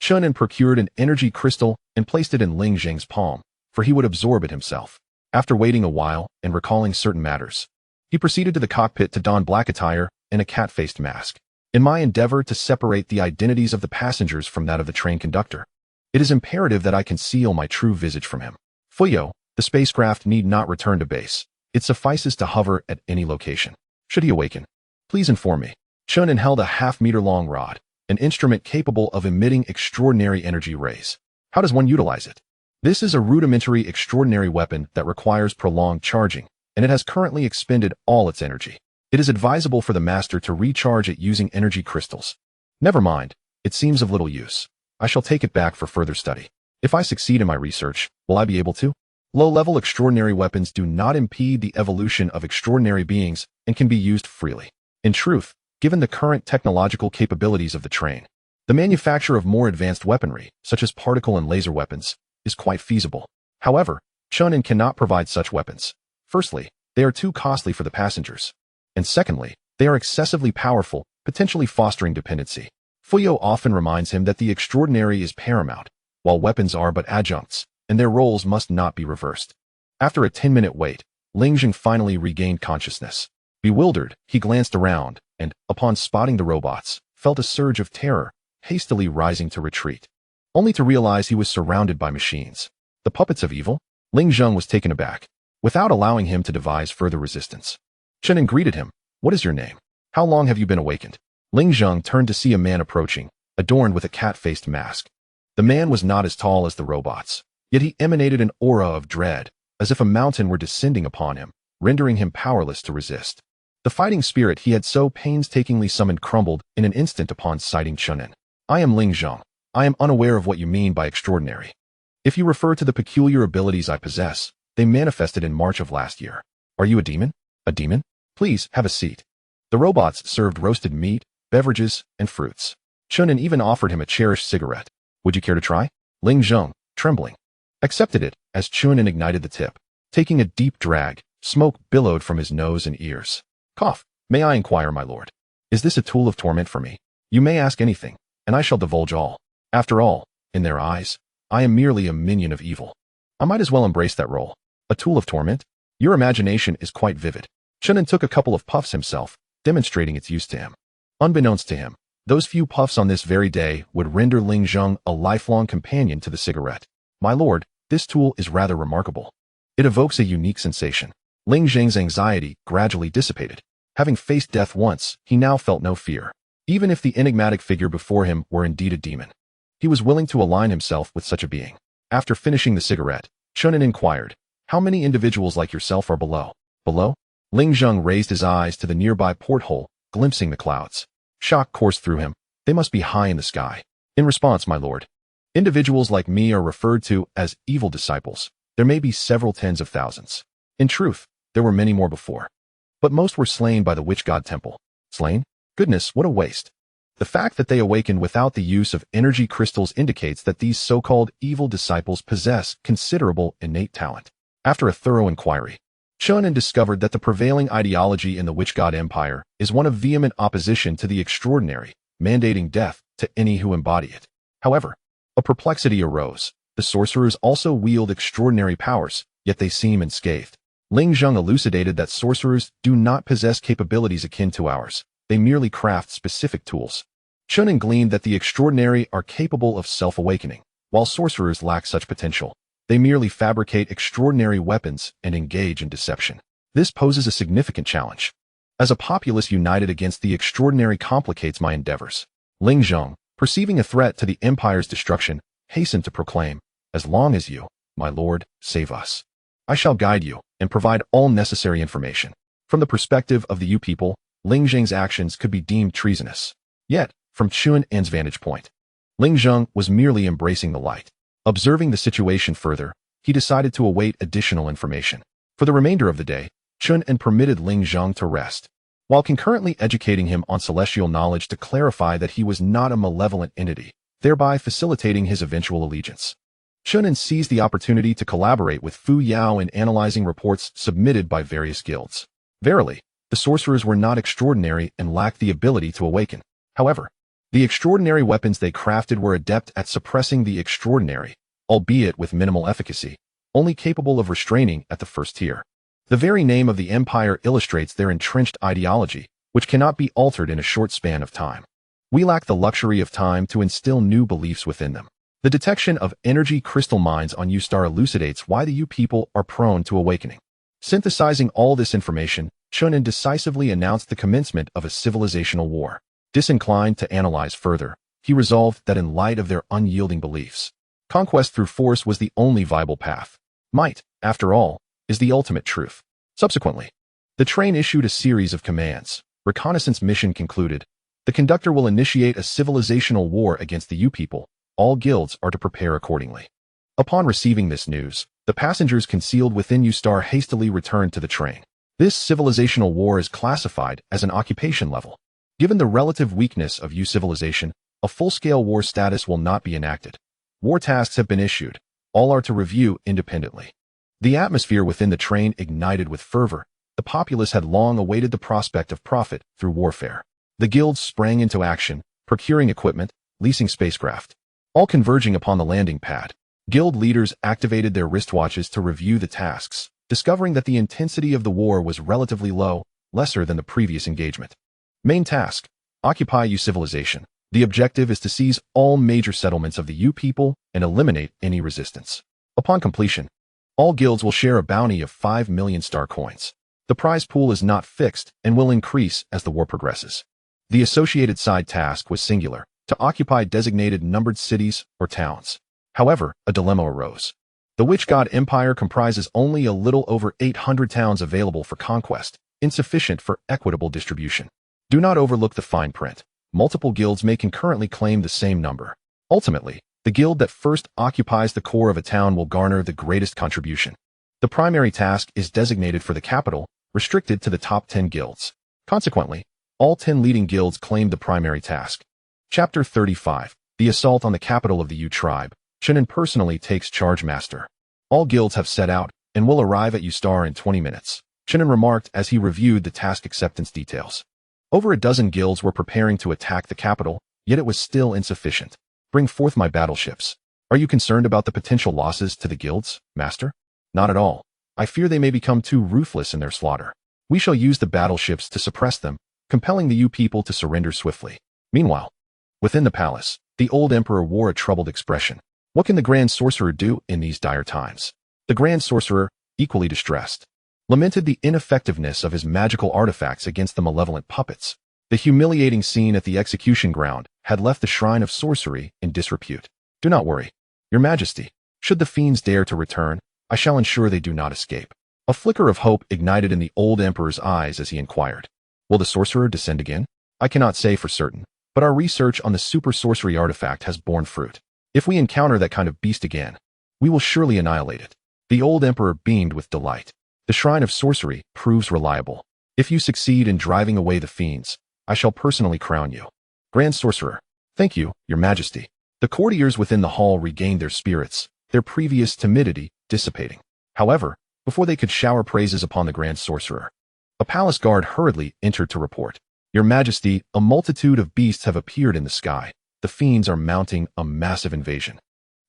Speaker 1: Chen An procured an energy crystal and placed it in Ling Zheng's palm, for he would absorb it himself. After waiting a while and recalling certain matters, he proceeded to the cockpit to don black attire and a cat-faced mask. In my endeavor to separate the identities of the passengers from that of the train conductor, it is imperative that I conceal my true visage from him. Fuyao, the spacecraft need not return to base. It suffices to hover at any location. Should he awaken, please inform me. Chen An held a half-meter-long rod, an instrument capable of emitting extraordinary energy rays. How does one utilize it? This is a rudimentary extraordinary weapon that requires prolonged charging, and it has currently expended all its energy. It is advisable for the master to recharge it using energy crystals. Never mind, it seems of little use. I shall take it back for further study. If I succeed in my research, will I be able to? Low-level extraordinary weapons do not impede the evolution of extraordinary beings and can be used freely. In truth, given the current technological capabilities of the train, the manufacture of more advanced weaponry, such as particle and laser weapons, is quite feasible. However, Chen An cannot provide such weapons. Firstly, they are too costly for the passengers. And secondly, they are excessively powerful, potentially fostering dependency. Fuyao often reminds him that the extraordinary is paramount, while weapons are but adjuncts, and their roles must not be reversed. After a 10-minute wait, Ling Zheng finally regained consciousness. Bewildered, he glanced around, and, upon spotting the robots, felt a surge of terror, hastily rising to retreat, only to realize he was surrounded by machines. The puppets of evil? Ling Zheng was taken aback, without allowing him to devise further resistance. Chen An greeted him. What is your name? How long have you been awakened? Ling Zheng turned to see a man approaching, adorned with a cat-faced mask. The man was not as tall as the robots, yet he emanated an aura of dread, as if a mountain were descending upon him, rendering him powerless to resist. The fighting spirit he had so painstakingly summoned crumbled in an instant upon sighting Chen An. I am Ling Zheng. I am unaware of what you mean by extraordinary. If you refer to the peculiar abilities I possess, they manifested in March of last year. Are you a demon? A demon? Please, have a seat. The robots served roasted meat, beverages, and fruits. Chen An even offered him a cherished cigarette. Would you care to try? Ling Zheng, trembling, accepted it as Chen An ignited the tip. Taking a deep drag, smoke billowed from his nose and ears. Cough. May I inquire, my lord? Is this a tool of torment for me? You may ask anything, and I shall divulge all. After all, in their eyes, I am merely a minion of evil. I might as well embrace that role. A tool of torment? Your imagination is quite vivid. Chen An took a couple of puffs himself, demonstrating its use to him. Unbeknownst to him, those few puffs on this very day would render Ling Zheng a lifelong companion to the cigarette. My lord, this tool is rather remarkable. It evokes a unique sensation. Ling Zheng's anxiety gradually dissipated. Having faced death once, he now felt no fear. Even if the enigmatic figure before him were indeed a demon, he was willing to align himself with such a being. After finishing the cigarette, Chen An inquired, how many individuals like yourself are below? Below? Ling Zheng raised his eyes to the nearby porthole, glimpsing the clouds. Shock coursed through him. They must be high in the sky. In response, my lord, individuals like me are referred to as evil disciples. There may be several tens of thousands. In truth, there were many more before. But most were slain by the witch god temple. Slain? Goodness, what a waste. The fact that they awakened without the use of energy crystals indicates that these so-called evil disciples possess considerable innate talent. After a thorough inquiry, Chen An discovered that the prevailing ideology in the witch god empire is one of vehement opposition to the extraordinary, mandating death to any who embody it. However, a perplexity arose. The sorcerers also wield extraordinary powers, yet they seem unscathed. Ling Zheng elucidated that sorcerers do not possess capabilities akin to ours. They merely craft specific tools. Chen An gleaned that the extraordinary are capable of self-awakening, while sorcerers lack such potential. They merely fabricate extraordinary weapons and engage in deception. This poses a significant challenge. As a populace united against the extraordinary complicates my endeavors. Ling Zheng, perceiving a threat to the empire's destruction, hastened to proclaim, as long as you, my lord, save us, I shall guide you and provide all necessary information. From the perspective of the you people, Ling Zheng's actions could be deemed treasonous. Yet, from Chen An's vantage point, Ling Zheng was merely embracing the light. Observing the situation further, he decided to await additional information. For the remainder of the day, Chen An permitted Ling Zheng to rest, while concurrently educating him on celestial knowledge to clarify that he was not a malevolent entity, thereby facilitating his eventual allegiance. Chen An seized the opportunity to collaborate with Fuyao in analyzing reports submitted by various guilds. Verily, the sorcerers were not extraordinary and lacked the ability to awaken. However, the extraordinary weapons they crafted were adept at suppressing the extraordinary, albeit with minimal efficacy, only capable of restraining at the first tier. The very name of the empire illustrates their entrenched ideology, which cannot be altered in a short span of time. We lack the luxury of time to instill new beliefs within them. The detection of energy crystal mines on U-Star elucidates why the U people are prone to awakening. Synthesizing all this information, Chen An decisively announced the commencement of a civilizational war. Disinclined to analyze further, he resolved that in light of their unyielding beliefs, conquest through force was the only viable path. Might, after all, is the ultimate truth. Subsequently, the train issued a series of commands. Reconnaissance mission concluded. The conductor will initiate a civilizational war against the U people. All guilds are to prepare accordingly. Upon receiving this news, the passengers concealed within U-Star hastily returned to the train. This civilizational war is classified as an occupation level. Given the relative weakness of U civilization, a full-scale war status will not be enacted. War tasks have been issued. All are to review independently. The atmosphere within the train ignited with fervor. The populace had long awaited the prospect of profit through warfare. The guilds sprang into action, procuring equipment, leasing spacecraft, all converging upon the landing pad. Guild leaders activated their wristwatches to review the tasks, discovering that the intensity of the war was relatively low, lesser than the previous engagement. Main task: occupy U civilization. The objective is to seize all major settlements of the U people and eliminate any resistance. Upon completion, all guilds will share a bounty of 5 million star coins. The prize pool is not fixed and will increase as the war progresses. The associated side task was singular: to occupy designated numbered cities or towns. However, a dilemma arose. The Witch God Empire comprises only a little over 800 towns available for conquest, insufficient for equitable distribution. Do not overlook the fine print. Multiple guilds may concurrently claim the same number. Ultimately, the guild that first occupies the core of a town will garner the greatest contribution. The primary task is designated for the capital, restricted to the top 10 guilds. Consequently, all 10 leading guilds claim the primary task. Chapter 35. The Assault on the Capital of the U Tribe. Chen An personally takes charge master. All guilds have set out and will arrive at U-Star in 20 minutes. Chen An remarked as he reviewed the task acceptance details. Over a dozen guilds were preparing to attack the capital, yet it was still insufficient. Bring forth my battleships. Are you concerned about the potential losses to the guilds, master? Not at all. I fear they may become too ruthless in their slaughter. We shall use the battleships to suppress them, compelling the U people to surrender swiftly. Meanwhile, within the palace, the old emperor wore a troubled expression. What can the Grand Sorcerer do in these dire times? The Grand Sorcerer, equally distressed, lamented the ineffectiveness of his magical artifacts against the malevolent puppets. The humiliating scene at the execution ground had left the shrine of sorcery in disrepute. Do not worry, Your Majesty. Should the fiends dare to return, I shall ensure they do not escape. A flicker of hope ignited in the old emperor's eyes as he inquired. Will the sorcerer descend again? I cannot say for certain, but our research on the super sorcery artifact has borne fruit. If we encounter that kind of beast again, we will surely annihilate it. The old emperor beamed with delight. The shrine of sorcery proves reliable. If you succeed in driving away the fiends, I shall personally crown you Grand Sorcerer. Thank you, Your Majesty. The courtiers within the hall regained their spirits, their previous timidity dissipating. However, before they could shower praises upon the Grand Sorcerer, a palace guard hurriedly entered to report. Your Majesty, a multitude of beasts have appeared in the sky. The fiends are mounting a massive invasion.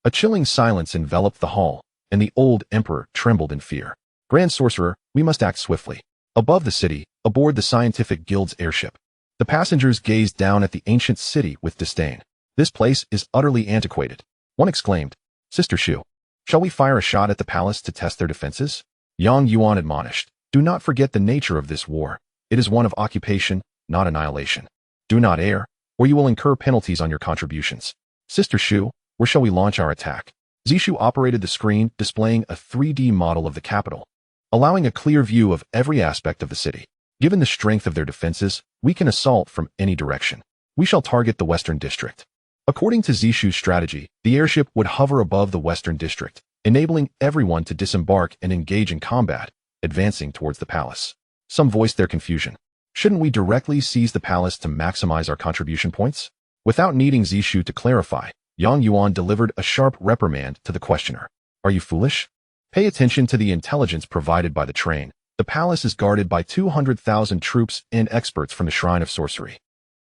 Speaker 1: A chilling silence enveloped the hall, and the old emperor trembled in fear. Grand Sorcerer, we must act swiftly. Above the city, aboard the Scientific Guild's airship, the passengers gazed down at the ancient city with disdain. This place is utterly antiquated. One exclaimed, Sister Shu, shall we fire a shot at the palace to test their defenses? Yang Yuan admonished, do not forget the nature of this war. It is one of occupation, not annihilation. Do not err, or you will incur penalties on your contributions. Sister Shu, where shall we launch our attack? Zishu operated the screen, displaying a 3D model of the capital, allowing a clear view of every aspect of the city. Given the strength of their defenses, we can assault from any direction. We shall target the western district. According to Zishu's strategy, the airship would hover above the western district, enabling everyone to disembark and engage in combat, advancing towards the palace. Some voiced their confusion. Shouldn't we directly seize the palace to maximize our contribution points? Without needing Zishu to clarify, Yang Yuan delivered a sharp reprimand to the questioner. Are you foolish? Pay attention to the intelligence provided by the train. The palace is guarded by 200,000 troops and experts from the Shrine of Sorcery.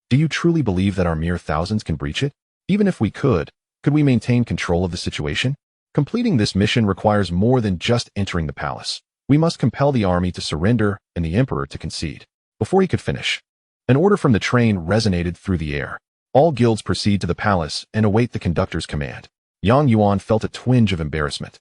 Speaker 1: Do you truly believe that our mere thousands can breach it? Even if we could we maintain control of the situation? Completing this mission requires more than just entering the palace. We must compel the army to surrender and the emperor to concede. Before he could finish, an order from the train resonated through the air. All guilds proceed to the palace and await the conductor's command. Yang Yuan felt a twinge of embarrassment,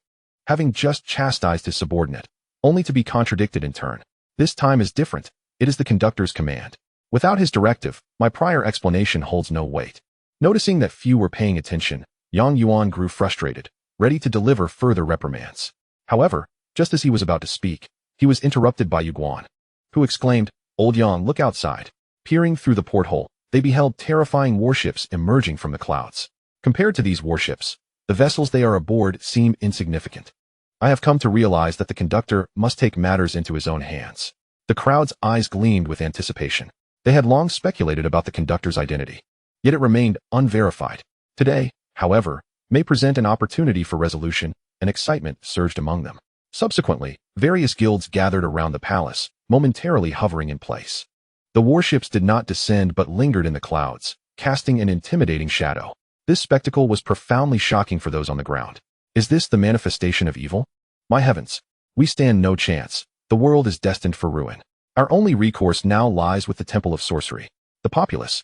Speaker 1: having just chastised his subordinate, only to be contradicted in turn. This time is different. It is the conductor's command. Without his directive, my prior explanation holds no weight. Noticing that few were paying attention, Yang Yuan grew frustrated, ready to deliver further reprimands. However, just as he was about to speak, he was interrupted by Yu Guan, who exclaimed, "Old Yang, look outside." Peering through the porthole, they beheld terrifying warships emerging from the clouds. Compared to these warships, the vessels they are aboard seem insignificant. I have come to realize that the conductor must take matters into his own hands. The crowd's eyes gleamed with anticipation. They had long speculated about the conductor's identity, yet it remained unverified. Today, however, may present an opportunity for resolution, and excitement surged among them. Subsequently, various guilds gathered around the palace, momentarily hovering in place. The warships did not descend but lingered in the clouds, casting an intimidating shadow. This spectacle was profoundly shocking for those on the ground. Is this the manifestation of evil? My heavens, we stand no chance. The world is destined for ruin. Our only recourse now lies with the Temple of Sorcery. The populace,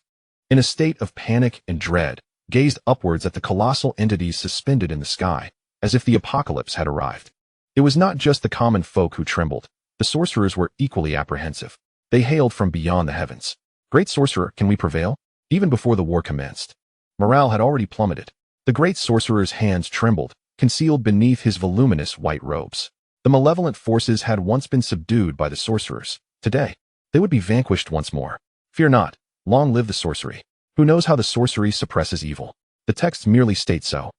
Speaker 1: in a state of panic and dread, gazed upwards at the colossal entities suspended in the sky, as if the apocalypse had arrived. It was not just the common folk who trembled. The sorcerers were equally apprehensive. They hailed from beyond the heavens. Great sorcerer, can we prevail? Even before the war commenced, morale had already plummeted. The great sorcerer's hands trembled, concealed beneath his voluminous white robes. The malevolent forces had once been subdued by the sorcerers. Today, they would be vanquished once more. Fear not, long live the sorcery. Who knows how the sorcery suppresses evil? The text merely states so.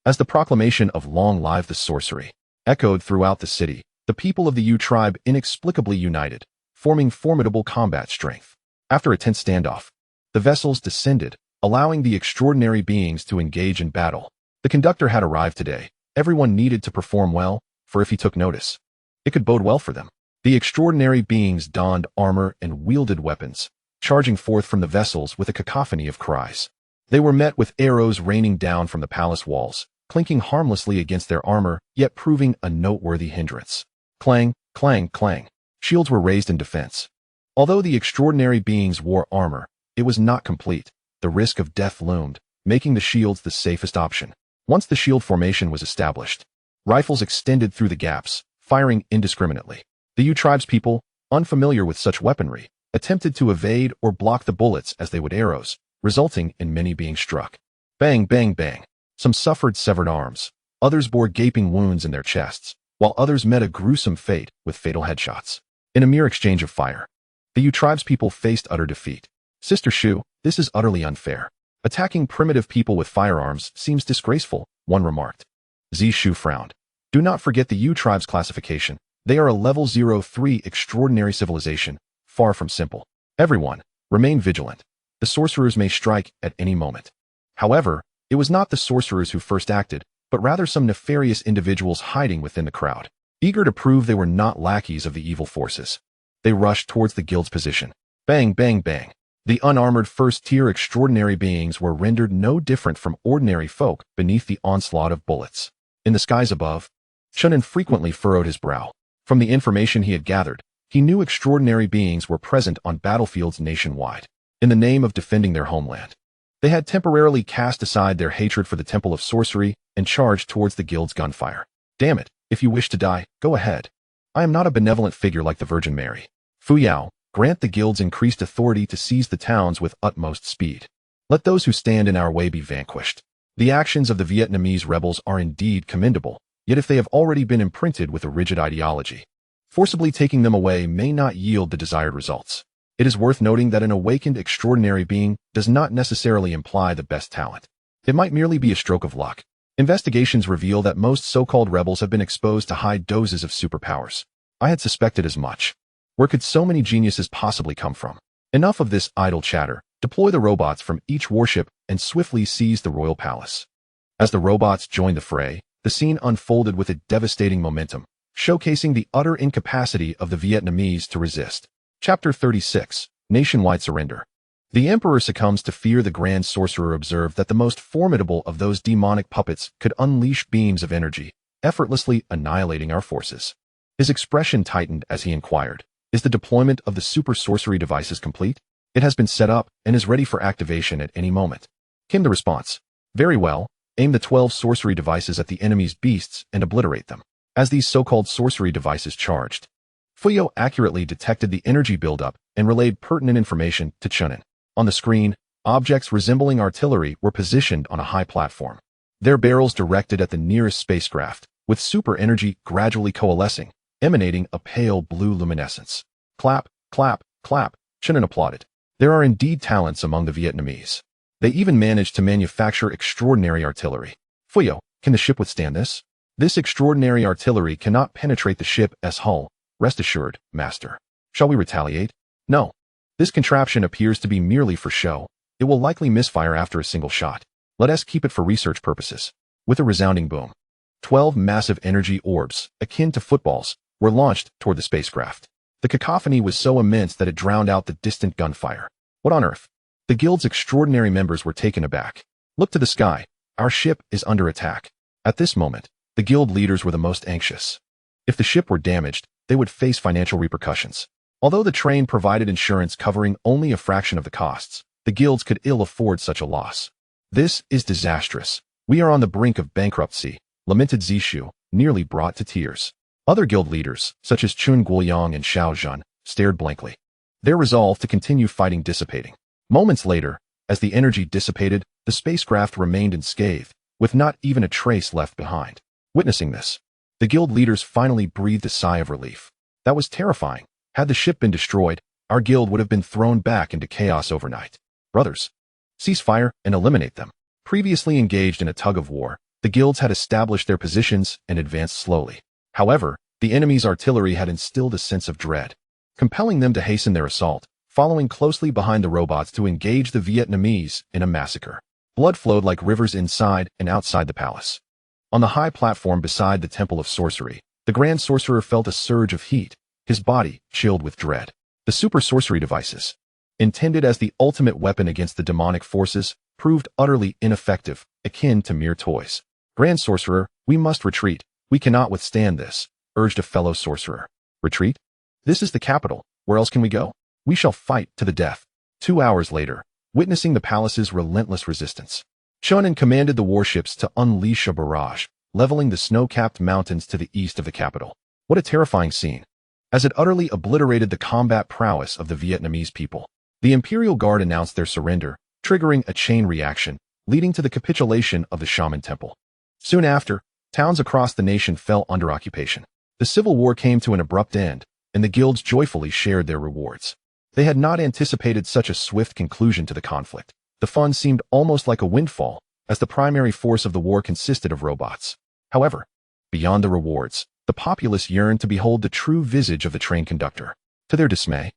Speaker 1: As the proclamation of long live the sorcery echoed throughout the city, the people of the Yu tribe inexplicably united, forming formidable combat strength. After a tense standoff, the vessels descended, allowing the extraordinary beings to engage in battle. The conductor had arrived today. Everyone needed to perform well, for if he took notice, it could bode well for them. The extraordinary beings donned armor and wielded weapons, charging forth from the vessels with a cacophony of cries. They were met with arrows raining down from the palace walls, clinking harmlessly against their armor, yet proving a noteworthy hindrance. Clang, clang, clang. Shields were raised in defense. Although the extraordinary beings wore armor, it was not complete. The risk of death loomed, making the shields the safest option. Once the shield formation was established, rifles extended through the gaps, firing indiscriminately. The Yu tribe's people, unfamiliar with such weaponry, attempted to evade or block the bullets as they would arrows, resulting in many being struck. Bang, bang, bang. Some suffered severed arms. Others bore gaping wounds in their chests, while others met a gruesome fate with fatal headshots. In a mere exchange of fire, the Yu tribe's people faced utter defeat. Sister Shu, this is utterly unfair. Attacking primitive people with firearms seems disgraceful, one remarked. Zishu frowned. Do not forget the Yu tribe's classification. They are a level 03 extraordinary civilization, far from simple. Everyone, remain vigilant. The sorcerers may strike at any moment. However, it was not the sorcerers who first acted, but rather some nefarious individuals hiding within the crowd. Eager to prove they were not lackeys of the evil forces, they rushed towards the guild's position. Bang, bang, bang. The unarmored first-tier extraordinary beings were rendered no different from ordinary folk beneath the onslaught of bullets. In the skies above, Chen An frequently furrowed his brow. From the information he had gathered, he knew extraordinary beings were present on battlefields nationwide. In the name of defending their homeland, they had temporarily cast aside their hatred for the Temple of Sorcery and charged towards the guild's gunfire. Damn it, if you wish to die, go ahead. I am not a benevolent figure like the Virgin Mary. Fuyao, grant the guild's increased authority to seize the towns with utmost speed. Let those who stand in our way be vanquished. The actions of the Vietnamese rebels are indeed commendable, yet if they have already been imprinted with a rigid ideology, forcibly taking them away may not yield the desired results. It is worth noting that an awakened extraordinary being does not necessarily imply the best talent. It might merely be a stroke of luck. Investigations reveal that most so-called rebels have been exposed to high doses of superpowers. I had suspected as much. Where could so many geniuses possibly come from? Enough of this idle chatter. Deploy the robots from each warship and swiftly seize the royal palace. As the robots joined the fray, the scene unfolded with a devastating momentum, showcasing the utter incapacity of the Vietnamese to resist. Chapter 36. Nationwide Surrender. The emperor succumbs to fear. The grand sorcerer observed that the most formidable of those demonic puppets could unleash beams of energy, effortlessly annihilating our forces. His expression tightened as he inquired, "Is the deployment of the super sorcery devices complete?" "It has been set up and is ready for activation at any moment," came the response. "Very well, aim the 12 sorcery devices at the enemy's beasts and obliterate them." As these so-called sorcery devices charged, Fuyao accurately detected the energy buildup and relayed pertinent information to Chen An. On the screen, objects resembling artillery were positioned on a high platform, their barrels directed at the nearest spacecraft, with super energy gradually coalescing, emanating a pale blue luminescence. Clap, clap, clap, Chen An applauded. There are indeed talents among the Vietnamese. They even managed to manufacture extraordinary artillery. Fuyao, can the ship withstand this? This extraordinary artillery cannot penetrate the ship's hull. Rest assured, master. Shall we retaliate? No. This contraption appears to be merely for show. It will likely misfire after a single shot. Let us keep it for research purposes. With a resounding boom, 12 massive energy orbs, akin to footballs, were launched toward the spacecraft. The cacophony was so immense that it drowned out the distant gunfire. What on earth? The guild's extraordinary members were taken aback. Look to the sky. Our ship is under attack. At this moment, the guild leaders were the most anxious. If the ship were damaged, they would face financial repercussions. Although the train provided insurance covering only a fraction of the costs, the guilds could ill afford such a loss. "This is disastrous. We are on the brink of bankruptcy," lamented Zishu, nearly brought to tears. Other guild leaders, such as Chun Guoyang and Xiao Zhan, stared blankly, their resolve to continue fighting dissipating. Moments later, as the energy dissipated, the spacecraft remained unscathed, with not even a trace left behind. Witnessing this, the guild leaders finally breathed a sigh of relief. That was terrifying. Had the ship been destroyed, our guild would have been thrown back into chaos overnight. Brothers, cease fire and eliminate them. Previously engaged in a tug-of-war, the guilds had established their positions and advanced slowly. However, the enemy's artillery had instilled a sense of dread, compelling them to hasten their assault, following closely behind the robots to engage the Vietnamese in a massacre. Blood flowed like rivers inside and outside the palace. On the high platform beside the Temple of Sorcery, the Grand Sorcerer felt a surge of heat, his body chilled with dread. The super sorcery devices, intended as the ultimate weapon against the demonic forces, proved utterly ineffective, akin to mere toys. "Grand Sorcerer, we must retreat. We cannot withstand this," urged a fellow sorcerer. "Retreat? This is the capital. Where else can we go? We shall fight to the death." 2 hours later, witnessing the palace's relentless resistance, Chen An commanded the warships to unleash a barrage, leveling the snow-capped mountains to the east of the capital. What a terrifying scene, as it utterly obliterated the combat prowess of the Vietnamese people. The Imperial Guard announced their surrender, triggering a chain reaction, leading to the capitulation of the Shaman Temple. Soon after, towns across the nation fell under occupation. The civil war came to an abrupt end, and the guilds joyfully shared their rewards. They had not anticipated such a swift conclusion to the conflict. The fun seemed almost like a windfall, as the primary force of the war consisted of robots. However, beyond the rewards, the populace yearned to behold the true visage of the train conductor. To their dismay,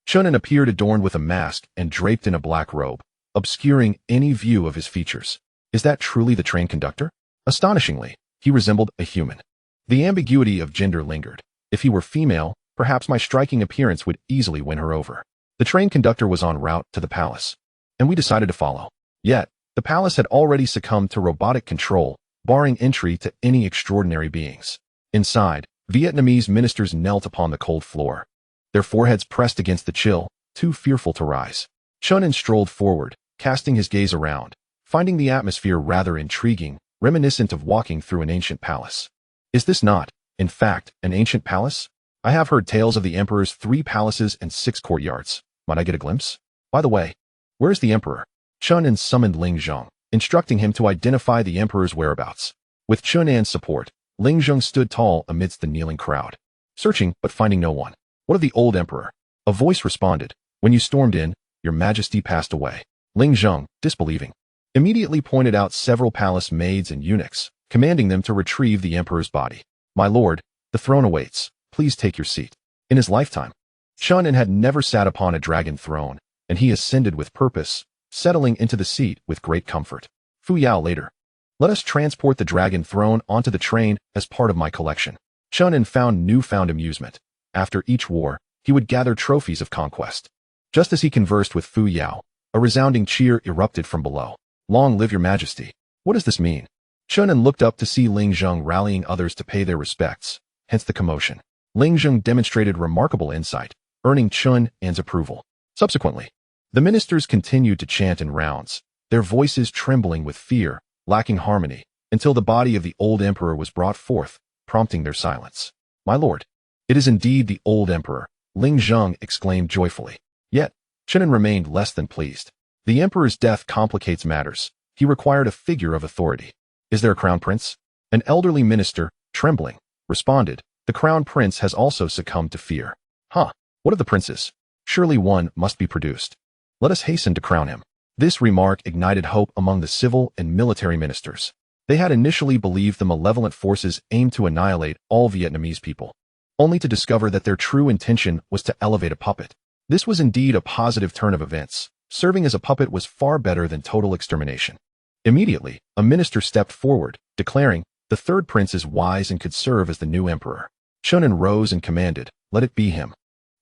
Speaker 1: Chen An appeared adorned with a mask and draped in a black robe, obscuring any view of his features. Is that truly the train conductor? Astonishingly, he resembled a human. The ambiguity of gender lingered. If he were female, perhaps my striking appearance would easily win her over. The train conductor was en route to the palace, and we decided to follow. Yet, the palace had already succumbed to robotic control, barring entry to any extraordinary beings. Inside, Vietnamese ministers knelt upon the cold floor, their foreheads pressed against the chill, too fearful to rise. Chen An strolled forward, casting his gaze around, finding the atmosphere rather intriguing, reminiscent of walking through an ancient palace. Is this not, in fact, an ancient palace? I have heard tales of the emperor's 3 palaces and 6 courtyards. Might I get a glimpse? By the way, where is the emperor? Chen An summoned Ling Zhong, instructing him to identify the emperor's whereabouts. With Chen An's support, Ling Zhong stood tall amidst the kneeling crowd, searching but finding no one. What of the old emperor? A voice responded. When you stormed in, your majesty passed away. Ling Zhong, disbelieving. immediately pointed out several palace maids and eunuchs, commanding them to retrieve the emperor's body. My lord, the throne awaits. Please take your seat. In his lifetime, Chen An had never sat upon a dragon throne, and he ascended with purpose, settling into the seat with great comfort. Fuyao later. Let us transport the dragon throne onto the train as part of my collection. Chen An found newfound amusement. After each war, he would gather trophies of conquest. Just as he conversed with Fuyao, a resounding cheer erupted from below. Long live your majesty. What does this mean? Chen An looked up to see Ling Zheng rallying others to pay their respects, hence the commotion. Ling Zheng demonstrated remarkable insight, earning Chen An's approval. Subsequently, the ministers continued to chant in rounds, their voices trembling with fear, lacking harmony, until the body of the old emperor was brought forth, prompting their silence. My lord, it is indeed the old emperor, Ling Zheng exclaimed joyfully. Yet, Chen An remained less than pleased. The emperor's death complicates matters. He required a figure of authority. Is there a crown prince? An elderly minister, trembling, responded. The crown prince has also succumbed to fear. Huh, what of the princes? Surely one must be produced. Let us hasten to crown him. This remark ignited hope among the civil and military ministers. They had initially believed the malevolent forces aimed to annihilate all Vietnamese people, only to discover that their true intention was to elevate a puppet. This was indeed a positive turn of events. Serving as a puppet was far better than total extermination. Immediately, a minister stepped forward, declaring, the third prince is wise and could serve as the new emperor. Chen An rose and commanded, let it be him.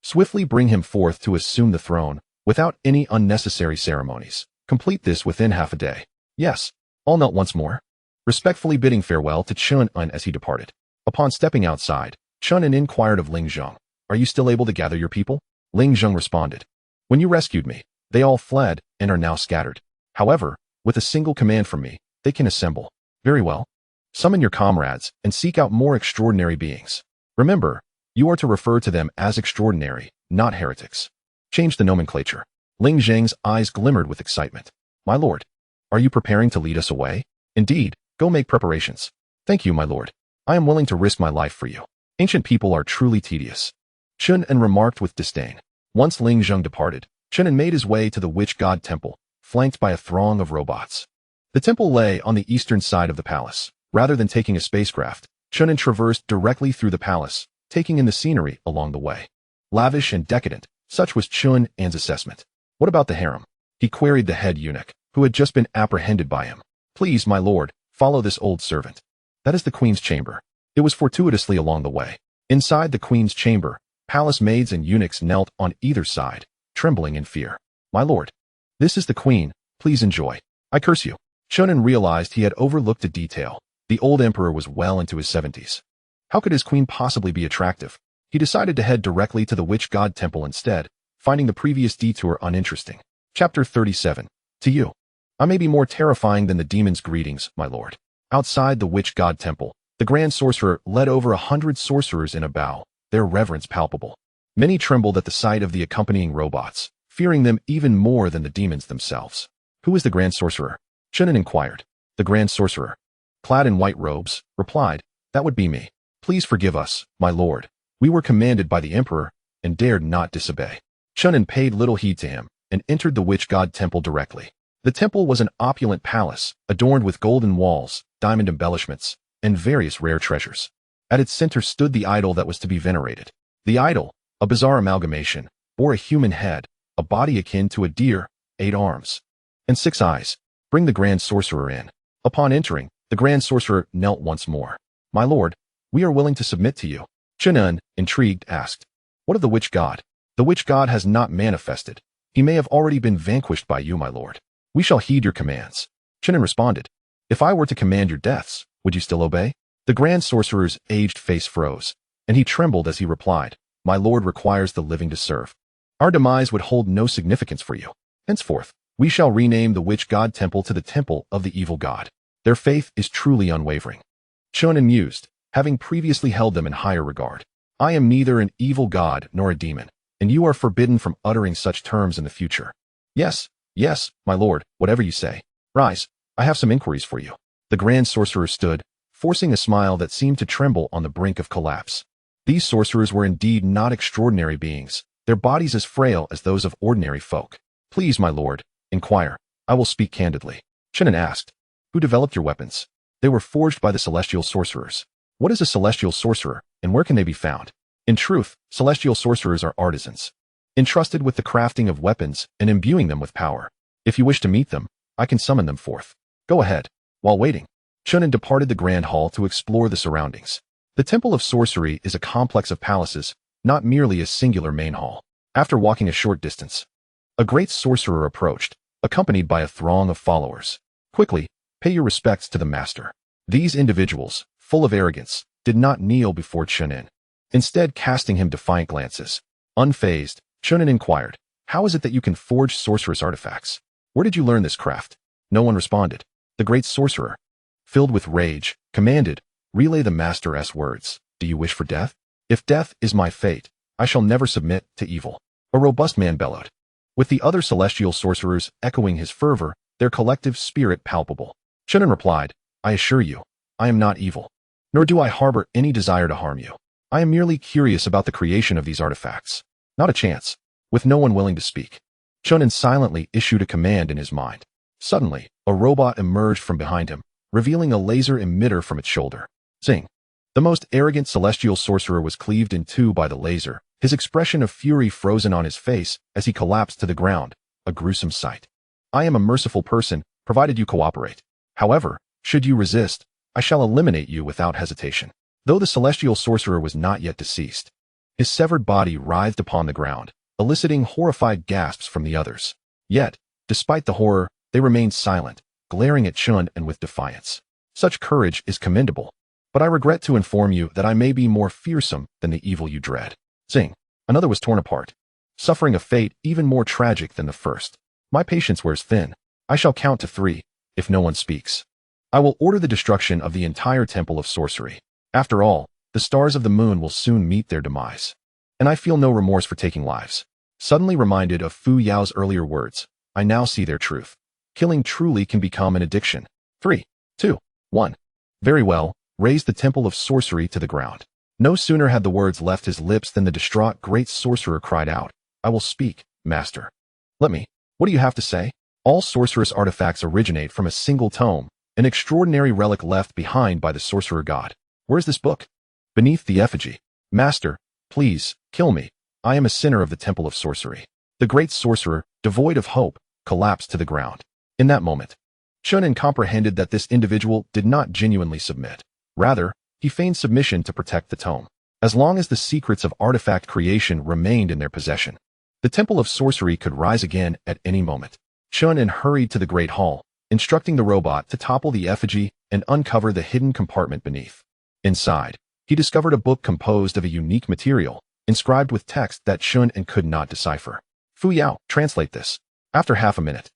Speaker 1: Swiftly bring him forth to assume the throne, without any unnecessary ceremonies. Complete this within half a day. Yes, all knelt once more, respectfully bidding farewell to Chen An as he departed. Upon stepping outside, Chen An inquired of Ling Zheng, are you still able to gather your people? Ling Zheng responded, when you rescued me, they all fled and are now scattered. However, with a single command from me, they can assemble. Very well. Summon your comrades and seek out more extraordinary beings. Remember, you are to refer to them as extraordinary, not heretics. Change the nomenclature. Ling Zheng's eyes glimmered with excitement. My lord, are you preparing to lead us away? Indeed, go make preparations. Thank you, my lord. I am willing to risk my life for you. Ancient people are truly tedious. Chen An remarked with disdain. Once Ling Zheng departed, Chen An made his way to the witch god temple, flanked by a throng of robots. The temple lay on the eastern side of the palace. Rather than taking a spacecraft, Chen An traversed directly through the palace, taking in the scenery along the way. Lavish and decadent, such was Chen An's assessment. What about the harem? He queried the head eunuch, who had just been apprehended by him. Please, my lord, follow this old servant. That is the queen's chamber. It was fortuitously along the way. Inside the queen's chamber, palace maids and eunuchs knelt on either side, trembling in fear. My lord, this is the queen, please enjoy. I curse you. Chen An realized he had overlooked a detail. The old emperor was well into his 70s. How could his queen possibly be attractive? He decided to head directly to the witch god temple instead, finding the previous detour uninteresting. Chapter 37. To you. I may be more terrifying than the demon's greetings, my lord. Outside the witch god temple, the grand sorcerer led over 100 sorcerers in a bow, their reverence palpable. Many trembled at the sight of the accompanying robots, fearing them even more than the demons themselves. Who is the grand sorcerer? Chen An inquired. The grand sorcerer, clad in white robes, replied, that would be me. Please forgive us, my lord. We were commanded by the emperor and dared not disobey. Chen An paid little heed to him and entered the witch god temple directly. The temple was an opulent palace, adorned with golden walls, diamond embellishments, and various rare treasures. At its center stood the idol that was to be venerated. The idol, a bizarre amalgamation, bore a human head, a body akin to a deer, 8 arms, and 6 eyes. Bring the grand sorcerer in. Upon entering, the grand sorcerer knelt once more. My lord, we are willing to submit to you. Chen An, intrigued, asked, what of the witch god? The witch god has not manifested. He may have already been vanquished by you, my lord. We shall heed your commands. Chen An responded, if I were to command your deaths, would you still obey? The grand sorcerer's aged face froze, and he trembled as he replied, my lord requires the living to serve. Our demise would hold no significance for you. Henceforth, we shall rename the witch god temple to the temple of the evil god. Their faith is truly unwavering. Chen An mused, having previously held them in higher regard. I am neither an evil god nor a demon, and you are forbidden from uttering such terms in the future. Yes, yes, my lord, whatever you say. Rise, I have some inquiries for you. The grand sorcerer stood, forcing a smile that seemed to tremble on the brink of collapse. These sorcerers were indeed not extraordinary beings, their bodies as frail as those of ordinary folk. Please, my lord, inquire. I will speak candidly. Chen An asked. Who developed your weapons? They were forged by the celestial sorcerers. What is a celestial sorcerer, and where can they be found? In truth, celestial sorcerers are artisans, entrusted with the crafting of weapons and imbuing them with power. If you wish to meet them, I can summon them forth. Go ahead. While waiting, Chen An departed the grand hall to explore the surroundings. The Temple of Sorcery is a complex of palaces, not merely a singular main hall. After walking a short distance, a great sorcerer approached, accompanied by a throng of followers. Quickly, pay your respects to the master. These individuals, full of arrogance, did not kneel before Chen An, instead casting him defiant glances. Unfazed, Chen An inquired, how is it that you can forge sorcerous artifacts? Where did you learn this craft? No one responded. The great sorcerer, filled with rage, commanded, relay the master's words. Do you wish for death? If death is my fate, I shall never submit to evil. A robust man bellowed, with the other celestial sorcerers echoing his fervor, their collective spirit palpable. Chen An replied, I assure you, I am not evil, nor do I harbor any desire to harm you. I am merely curious about the creation of these artifacts. Not a chance. With no one willing to speak, Chen An silently issued a command in his mind. Suddenly, a robot emerged from behind him, revealing a laser emitter from its shoulder. Zing! The most arrogant celestial sorcerer was cleaved in two by the laser, his expression of fury frozen on his face as he collapsed to the ground, a gruesome sight. I am a merciful person, provided you cooperate. However, should you resist, I shall eliminate you without hesitation. Though the celestial sorcerer was not yet deceased, his severed body writhed upon the ground, eliciting horrified gasps from the others. Yet, despite the horror, they remained silent, glaring at Chen An with defiance. Such courage is commendable, but I regret to inform you that I may be more fearsome than the evil you dread. Zing! Another was torn apart, suffering a fate even more tragic than the first. My patience wears thin. I shall count to 3, if no one speaks. I will order the destruction of the entire Temple of Sorcery. After all, the stars of the moon will soon meet their demise. And I feel no remorse for taking lives. Suddenly reminded of Fuyao's earlier words, I now see their truth. Killing truly can become an addiction. 3, 2, 1. Very well, raise the Temple of Sorcery to the ground. No sooner had the words left his lips than the distraught great sorcerer cried out, I will speak, master. Let me. What do you have to say? All sorcerous artifacts originate from a single tome, an extraordinary relic left behind by the sorcerer god. Where's this book? Beneath the effigy. Master, please, kill me. I am a sinner of the Temple of Sorcery. The great sorcerer, devoid of hope, collapsed to the ground. In that moment, Chen An comprehended that this individual did not genuinely submit. Rather, he feigned submission to protect the tome. As long as the secrets of artifact creation remained in their possession, the Temple of Sorcery could rise again at any moment. Chen An hurried to the Great Hall, instructing the robot to topple the effigy and uncover the hidden compartment beneath. Inside, he discovered a book composed of a unique material, inscribed with text that Chen An could not decipher. Fuyao, translate this. After half a minute,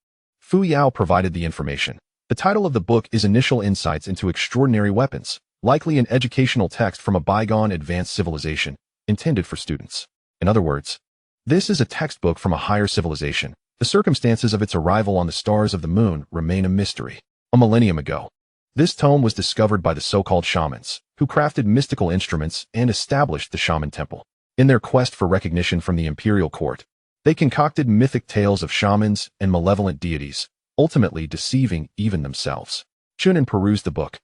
Speaker 1: Fuyao provided the information. The title of the book is Initial Insights into Extraordinary Weapons, likely an educational text from a bygone advanced civilization, intended for students. In other words, this is a textbook from a higher civilization. The circumstances of its arrival on the stars of the moon remain a mystery. A millennium ago, this tome was discovered by the so-called shamans, who crafted mystical instruments and established the shaman temple. In their quest for recognition from the imperial court, they concocted mythic tales of shamans and malevolent deities, ultimately deceiving even themselves. Chen An perused the book,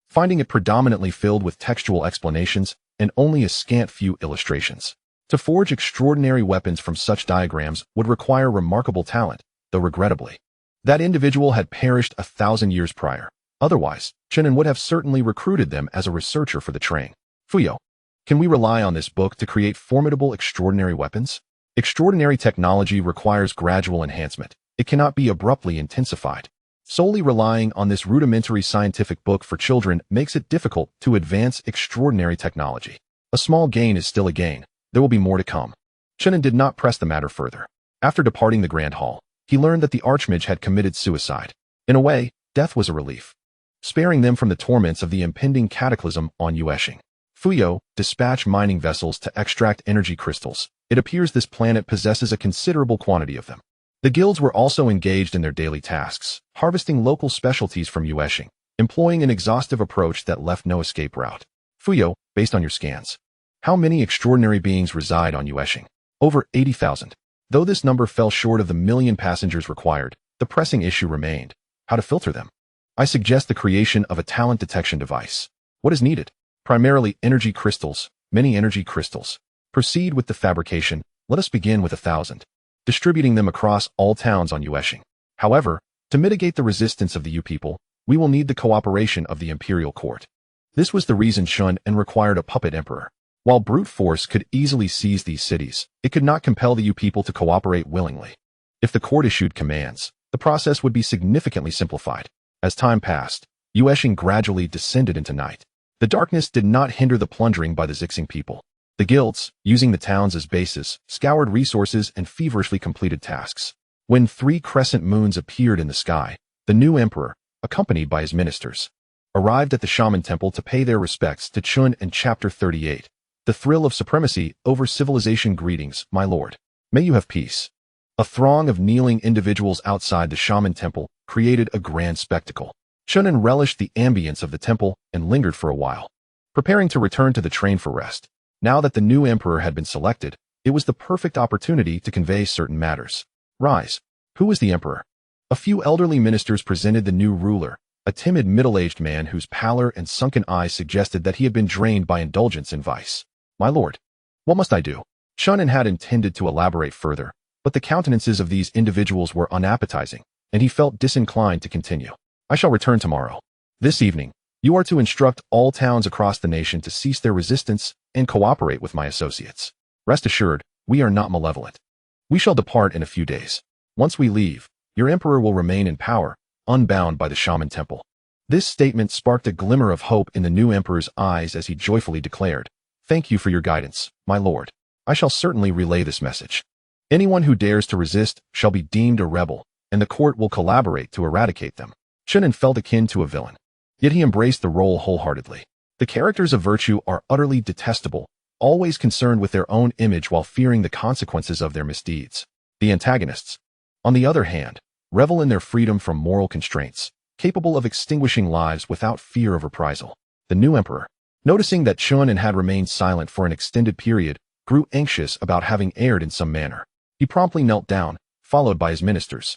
Speaker 1: finding it predominantly filled with textual explanations and only a scant few illustrations. To forge extraordinary weapons from such diagrams would require remarkable talent, though regrettably, that individual had perished 1,000 years prior. Otherwise, Chen An would have certainly recruited them as a researcher for the train. Fuyao, can we rely on this book to create formidable extraordinary weapons? Extraordinary technology requires gradual enhancement. It cannot be abruptly intensified. Solely relying on this rudimentary scientific book for children makes it difficult to advance extraordinary technology. A small gain is still a gain. There will be more to come. Chen An did not press the matter further. After departing the Grand Hall, he learned that the Archmage had committed suicide. In a way, death was a relief, sparing them from the torments of the impending cataclysm on Yueshing. Fuyao dispatched mining vessels to extract energy crystals. It appears this planet possesses a considerable quantity of them. The guilds were also engaged in their daily tasks, harvesting local specialties from Yueshing, employing an exhaustive approach that left no escape route. Fuyao, based on your scans, how many extraordinary beings reside on Yueshing? Over 80,000. Though this number fell short of the 1,000,000 passengers required, the pressing issue remained. How to filter them? I suggest the creation of a talent detection device. What is needed? Primarily energy crystals, many energy crystals. Proceed with the fabrication. Let us begin with 1,000, distributing them across all towns on Yueshing. However, to mitigate the resistance of the Yu people, we will need the cooperation of the imperial court. This was the reason Chen An required a puppet emperor. While brute force could easily seize these cities, it could not compel the Yu people to cooperate willingly. If the court issued commands, the process would be significantly simplified. As time passed, Yueshing gradually descended into night. The darkness did not hinder the plundering by the Zixing people. The guilds, using the towns as bases, scoured resources and feverishly completed tasks. When 3 crescent moons appeared in the sky, the new emperor, accompanied by his ministers, arrived at the shaman temple to pay their respects to Chen in Chapter 38. The thrill of supremacy over civilization. Greetings, my lord. May you have peace. A throng of kneeling individuals outside the shaman temple created a grand spectacle. Chen An relished the ambience of the temple and lingered for a while, preparing to return to the train for rest. Now that the new emperor had been selected, it was the perfect opportunity to convey certain matters. Rise. Who is the emperor? A few elderly ministers presented the new ruler, a timid middle-aged man whose pallor and sunken eyes suggested that he had been drained by indulgence in vice. My lord, what must I do? Chen An had intended to elaborate further, but the countenances of these individuals were unappetizing, and he felt disinclined to continue. I shall return tomorrow. This evening, you are to instruct all towns across the nation to cease their resistance and cooperate with my associates. Rest assured, we are not malevolent. We shall depart in a few days. Once we leave, your emperor will remain in power, unbound by the shaman temple. This statement sparked a glimmer of hope in the new emperor's eyes as he joyfully declared, Thank you for your guidance, my lord. I shall certainly relay this message. Anyone who dares to resist shall be deemed a rebel, and the court will collaborate to eradicate them. Chen An felt akin to a villain. Yet he embraced the role wholeheartedly. The characters of virtue are utterly detestable, always concerned with their own image while fearing the consequences of their misdeeds. The antagonists, on the other hand, revel in their freedom from moral constraints, capable of extinguishing lives without fear of reprisal. The new emperor, noticing that Chen An had remained silent for an extended period, grew anxious about having erred in some manner. He promptly knelt down, followed by his ministers,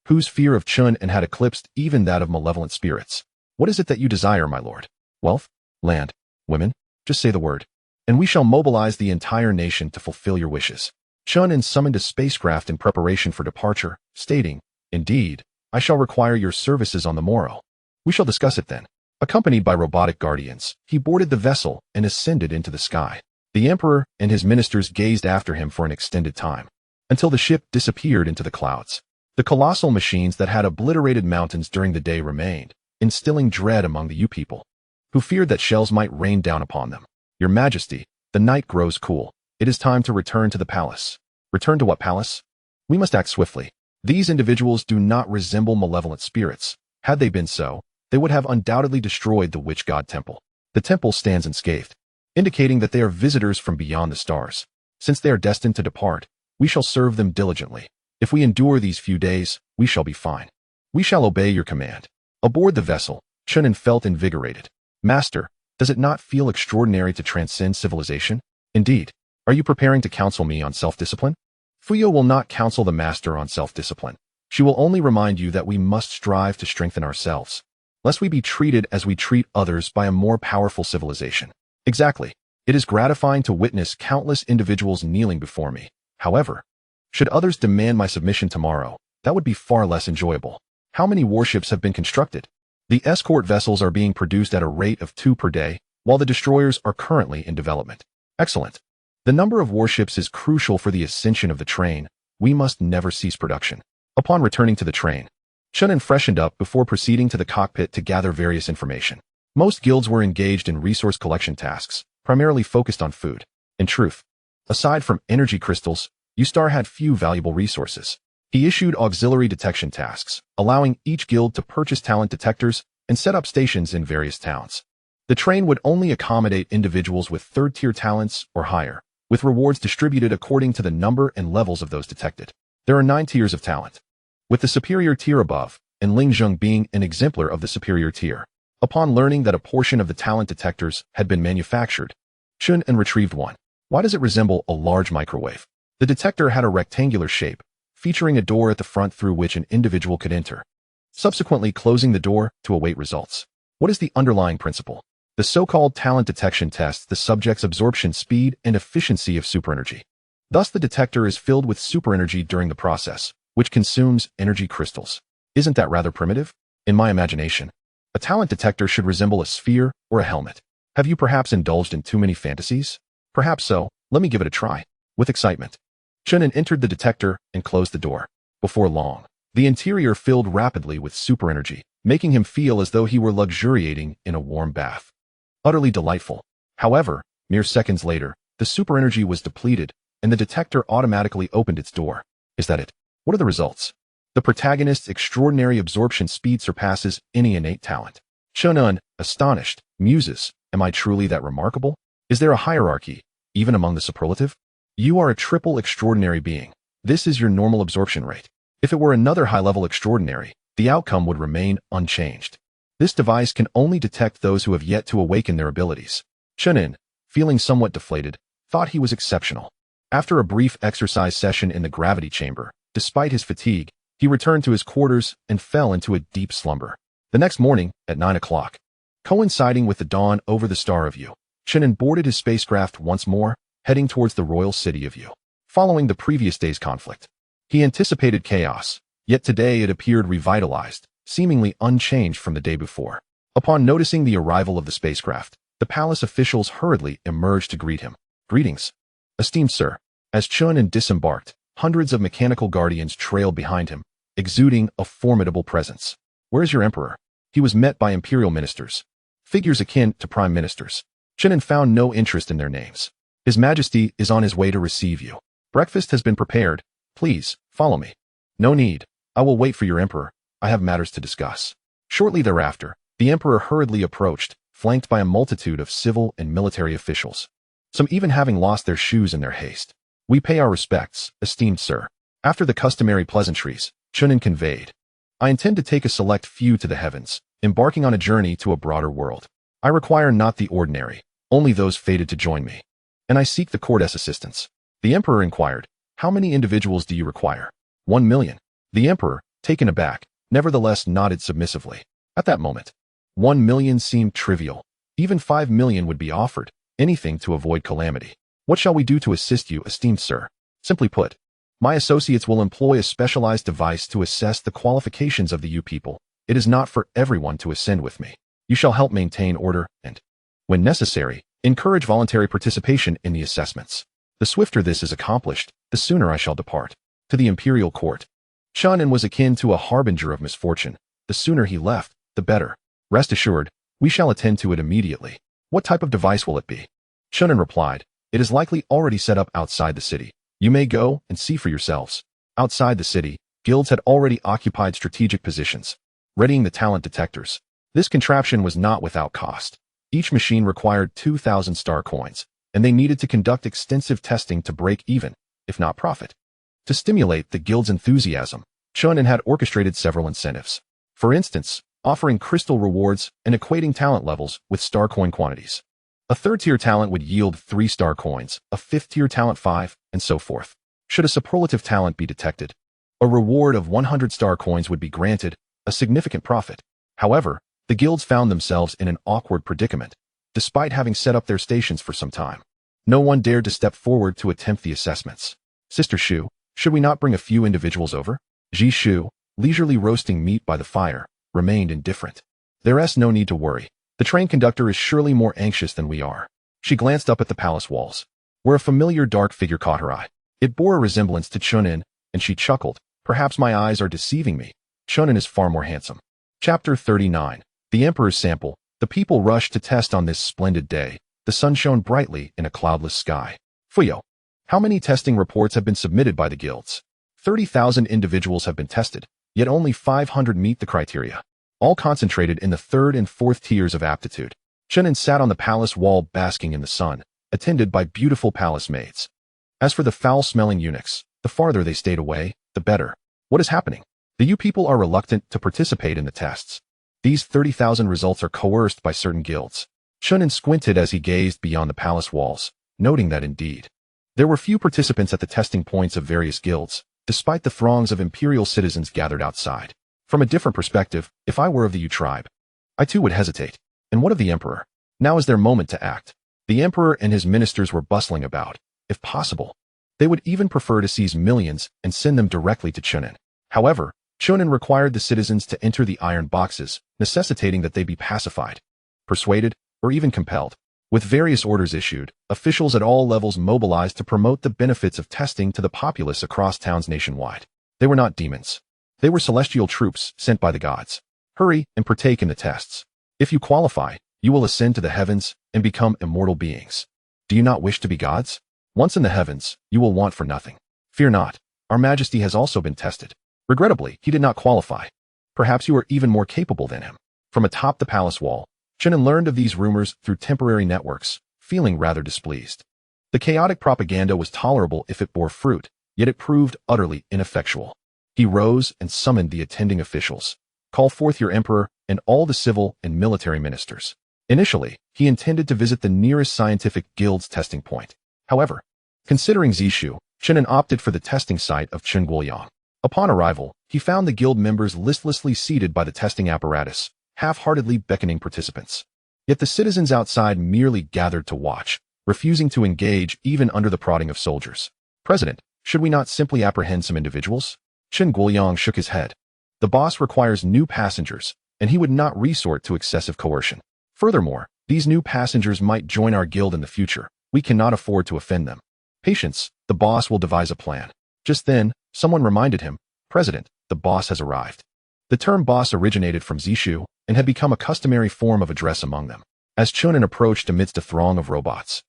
Speaker 1: whose fear of Chen An had eclipsed even that of malevolent spirits. What is it that you desire, my lord? Wealth? Land? Women? Just say the word, and we shall mobilize the entire nation to fulfill your wishes. Chen An summoned a spacecraft in preparation for departure, stating, Indeed, I shall require your services on the morrow. We shall discuss it then. Accompanied by robotic guardians, he boarded the vessel and ascended into the sky. The emperor and his ministers gazed after him for an extended time, until the ship disappeared into the clouds. The colossal machines that had obliterated mountains during the day remained, instilling dread among the Yu people, who feared that shells might rain down upon them. Your Majesty, the night grows cool. It is time to return to the palace. Return to what palace? We must act swiftly. These individuals do not resemble malevolent spirits. Had they been so, they would have undoubtedly destroyed the witch god temple. The temple stands unscathed, indicating that they are visitors from beyond the stars. Since they are destined to depart, we shall serve them diligently. If we endure these few days, we shall be fine. We shall obey your command. Aboard the vessel, Chen An felt invigorated. Master, does it not feel extraordinary to transcend civilization? Indeed. Are you preparing to counsel me on self-discipline? Fuyao will not counsel the master on self-discipline. She will only remind you that we must strive to strengthen ourselves, lest we be treated as we treat others by a more powerful civilization. Exactly. It is gratifying to witness countless individuals kneeling before me. However, should others demand my submission tomorrow, that would be far less enjoyable. How many warships have been constructed? The escort vessels are being produced at a rate of 2 per day, while the destroyers are currently in development. Excellent. The number of warships is crucial for the ascension of the train. We must never cease production. Upon returning to the train, Chen An freshened up before proceeding to the cockpit to gather various information. Most guilds were engaged in resource collection tasks, primarily focused on food. In truth, aside from energy crystals, Ustar had few valuable resources. He issued auxiliary detection tasks, allowing each guild to purchase talent detectors and set up stations in various towns. The train would only accommodate individuals with third-tier talents or higher, with rewards distributed according to the number and levels of those detected. There are 9 tiers of talent, with the superior tier above, and Lingzheng being an exemplar of the superior tier. Upon learning that a portion of the talent detectors had been manufactured, Chen An retrieved one. Why does it resemble a large microwave? The detector had a rectangular shape, featuring a door at the front through which an individual could enter. subsequently closing the door to await results. What is the underlying principle? The so-called talent detection tests the subject's absorption speed and efficiency of superenergy. Thus, the detector is filled with superenergy during the process, which consumes energy crystals. Isn't that rather primitive? In my imagination, a talent detector should resemble a sphere or a helmet. Have you perhaps indulged in too many fantasies? Perhaps so. Let me give it a try. With excitement, Chen An entered the detector and closed the door. Before long, the interior filled rapidly with superenergy, making him feel as though he were luxuriating in a warm bath. Utterly delightful. However, mere seconds later, the superenergy was depleted, and the detector automatically opened its door. Is that it? What are the results? The protagonist's extraordinary absorption speed surpasses any innate talent. Chen An, astonished, muses, am I truly that remarkable? Is there a hierarchy, even among the superlative? You are a triple extraordinary being. This is your normal absorption rate. If it were another high-level extraordinary, the outcome would remain unchanged. This device can only detect those who have yet to awaken their abilities. Chen An, feeling somewhat deflated, thought he was exceptional. After a brief exercise session in the gravity chamber, despite his fatigue, he returned to his quarters and fell into a deep slumber. The next morning, at 9 o'clock, coinciding with the dawn over the Star of Yu, Chen An boarded his spacecraft once more, heading towards the royal city of Yu. Following the previous day's conflict, he anticipated chaos, yet today it appeared revitalized, seemingly unchanged from the day before. Upon noticing the arrival of the spacecraft, the palace officials hurriedly emerged to greet him. Greetings, esteemed sir. As Chen An disembarked, hundreds of mechanical guardians trailed behind him, exuding a formidable presence. Where's your emperor? He was met by imperial ministers, figures akin to prime ministers. Chen An found no interest in their names. His Majesty is on his way to receive you. Breakfast has been prepared. Please, follow me. No need. I will wait for your emperor. I have matters to discuss. Shortly thereafter, the emperor hurriedly approached, flanked by a multitude of civil and military officials, some even having lost their shoes in their haste. We pay our respects, esteemed sir. After the customary pleasantries, Chen An conveyed, I intend to take a select few to the heavens, embarking on a journey to a broader world. I require not the ordinary, only those fated to join me. And I seek the court's assistance. The emperor inquired, how many individuals do you require? 1 million. The emperor, taken aback, nevertheless nodded submissively. At that moment, 1 million seemed trivial. Even 5 million would be offered, anything to avoid calamity. What shall we do to assist you, esteemed sir? Simply put, my associates will employ a specialized device to assess the qualifications of the Yu people. It is not for everyone to ascend with me. You shall help maintain order and, when necessary, encourage voluntary participation in the assessments. The swifter this is accomplished, the sooner I shall depart. To the imperial court. Chen An was akin to a harbinger of misfortune. The sooner he left, the better. Rest assured, we shall attend to it immediately. What type of device will it be? Chen An replied, it is likely already set up outside the city. You may go and see for yourselves. Outside the city, guilds had already occupied strategic positions, readying the talent detectors. This contraption was not without cost. Each machine required 2,000 star coins, and they needed to conduct extensive testing to break even, if not profit. To stimulate the guild's enthusiasm, Chen An had orchestrated several incentives. For instance, offering crystal rewards and equating talent levels with star coin quantities. A third-tier talent would yield 3 star coins, a fifth-tier talent 5, and so forth. Should a superlative talent be detected, a reward of 100 star coins would be granted, a significant profit. However, the guilds found themselves in an awkward predicament, despite having set up their stations for some time. No one dared to step forward to attempt the assessments. Sister Shu, should we not bring a few individuals over? Ji Shu, leisurely roasting meat by the fire, remained indifferent. There's no need to worry. The train conductor is surely more anxious than we are. She glanced up at the palace walls, where a familiar dark figure caught her eye. It bore a resemblance to Chen An, and she chuckled. Perhaps my eyes are deceiving me. Chen An is far more handsome. Chapter 39. The Emperor's Sample. The people rushed to test on this splendid day. The sun shone brightly in a cloudless sky. Fuyao. How many testing reports have been submitted by the guilds? 30,000 individuals have been tested, yet only 500 meet the criteria. All concentrated in the 3rd and 4th tiers of aptitude. Chen An sat on the palace wall basking in the sun, attended by beautiful palace maids. As for the foul-smelling eunuchs, the farther they stayed away, the better. What is happening? The Yu people are reluctant to participate in the tests. These 30,000 results are coerced by certain guilds. Chen An squinted as he gazed beyond the palace walls, noting that indeed, there were few participants at the testing points of various guilds, despite the throngs of imperial citizens gathered outside. From a different perspective, if I were of the Yu tribe, I too would hesitate. And what of the emperor? Now is their moment to act. The emperor and his ministers were bustling about. If possible, they would even prefer to seize millions and send them directly to Chen An. However, Chen An required the citizens to enter the iron boxes, necessitating that they be pacified, persuaded, or even compelled. With various orders issued, officials at all levels mobilized to promote the benefits of testing to the populace across towns nationwide. They were not demons. They were celestial troops sent by the gods. Hurry and partake in the tests. If you qualify, you will ascend to the heavens and become immortal beings. Do you not wish to be gods? Once in the heavens, you will want for nothing. Fear not. Our Majesty has also been tested. Regrettably, he did not qualify. Perhaps you are even more capable than him. From atop the palace wall, Chen An learned of these rumors through temporary networks, feeling rather displeased. The chaotic propaganda was tolerable if it bore fruit, yet it proved utterly ineffectual. He rose and summoned the attending officials. Call forth your emperor and all the civil and military ministers. Initially, he intended to visit the nearest scientific guild's testing point. However, considering Zishu, Chen An opted for the testing site of Chenguoyang. Upon arrival, he found the guild members listlessly seated by the testing apparatus, half-heartedly beckoning participants. Yet the citizens outside merely gathered to watch, refusing to engage even under the prodding of soldiers. President, should we not simply apprehend some individuals? Chen Guoyang shook his head. The boss requires new passengers, and he would not resort to excessive coercion. Furthermore, these new passengers might join our guild in the future. We cannot afford to offend them. Patience, the boss will devise a plan. Just then, someone reminded him, President, the boss has arrived. The term boss originated from Zishu and had become a customary form of address among them. As Chen An approached amidst a throng of robots,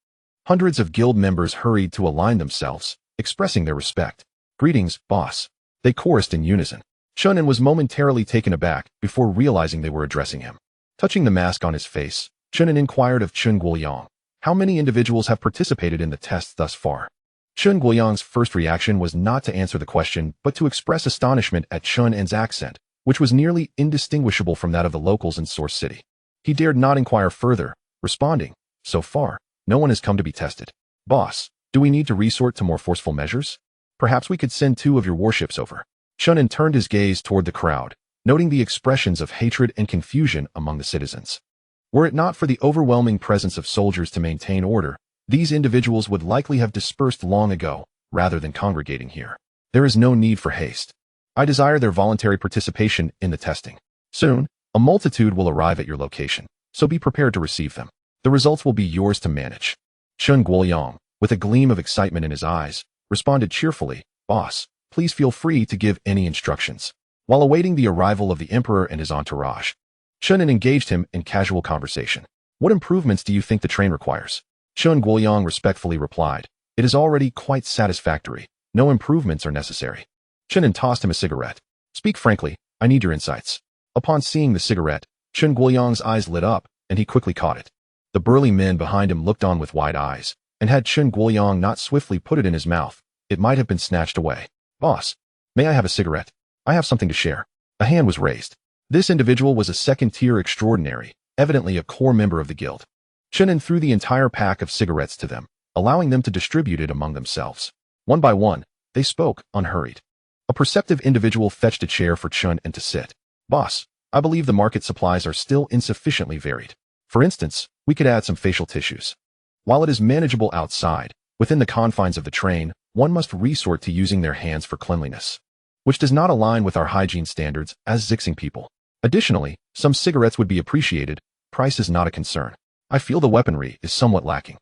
Speaker 1: hundreds of guild members hurried to align themselves, expressing their respect. Greetings, boss. They chorused in unison. Chen An was momentarily taken aback before realizing they were addressing him. Touching the mask on his face, Chen An inquired of Chen Guoyang, how many individuals have participated in the tests thus far? Chen Guoyang's first reaction was not to answer the question, but to express astonishment at Chen An's accent, which was nearly indistinguishable from that of the locals in Source City. He dared not inquire further, responding, so far, no one has come to be tested. Boss, do we need to resort to more forceful measures? Perhaps we could send 2 of your warships over. Chen An turned his gaze toward the crowd, noting the expressions of hatred and confusion among the citizens. Were it not for the overwhelming presence of soldiers to maintain order, these individuals would likely have dispersed long ago, rather than congregating here. There is no need for haste. I desire their voluntary participation in the testing. Soon, a multitude will arrive at your location, so be prepared to receive them. The results will be yours to manage. Chen Guoyang, with a gleam of excitement in his eyes, responded cheerfully, Boss, please feel free to give any instructions. While awaiting the arrival of the emperor and his entourage, Chen An engaged him in casual conversation. What improvements do you think the train requires? Chen Guoyang respectfully replied, It is already quite satisfactory. No improvements are necessary. Chen An tossed him a cigarette. Speak frankly, I need your insights. Upon seeing the cigarette, Chen Guoyang's eyes lit up, and he quickly caught it. The burly men behind him looked on with wide eyes, and had Chen Guoyang not swiftly put it in his mouth, it might have been snatched away. Boss, may I have a cigarette? I have something to share. A hand was raised. This individual was a second-tier extraordinary, evidently a core member of the guild. Chen An threw the entire pack of cigarettes to them, allowing them to distribute it among themselves. One by one, they spoke, unhurried. A perceptive individual fetched a chair for Chen An to sit. Boss, I believe the market supplies are still insufficiently varied. For instance, we could add some facial tissues. While it is manageable outside, within the confines of the train, one must resort to using their hands for cleanliness, which does not align with our hygiene standards as Zixing people. Additionally, some cigarettes would be appreciated. Price is not a concern. I feel the weaponry is somewhat lacking.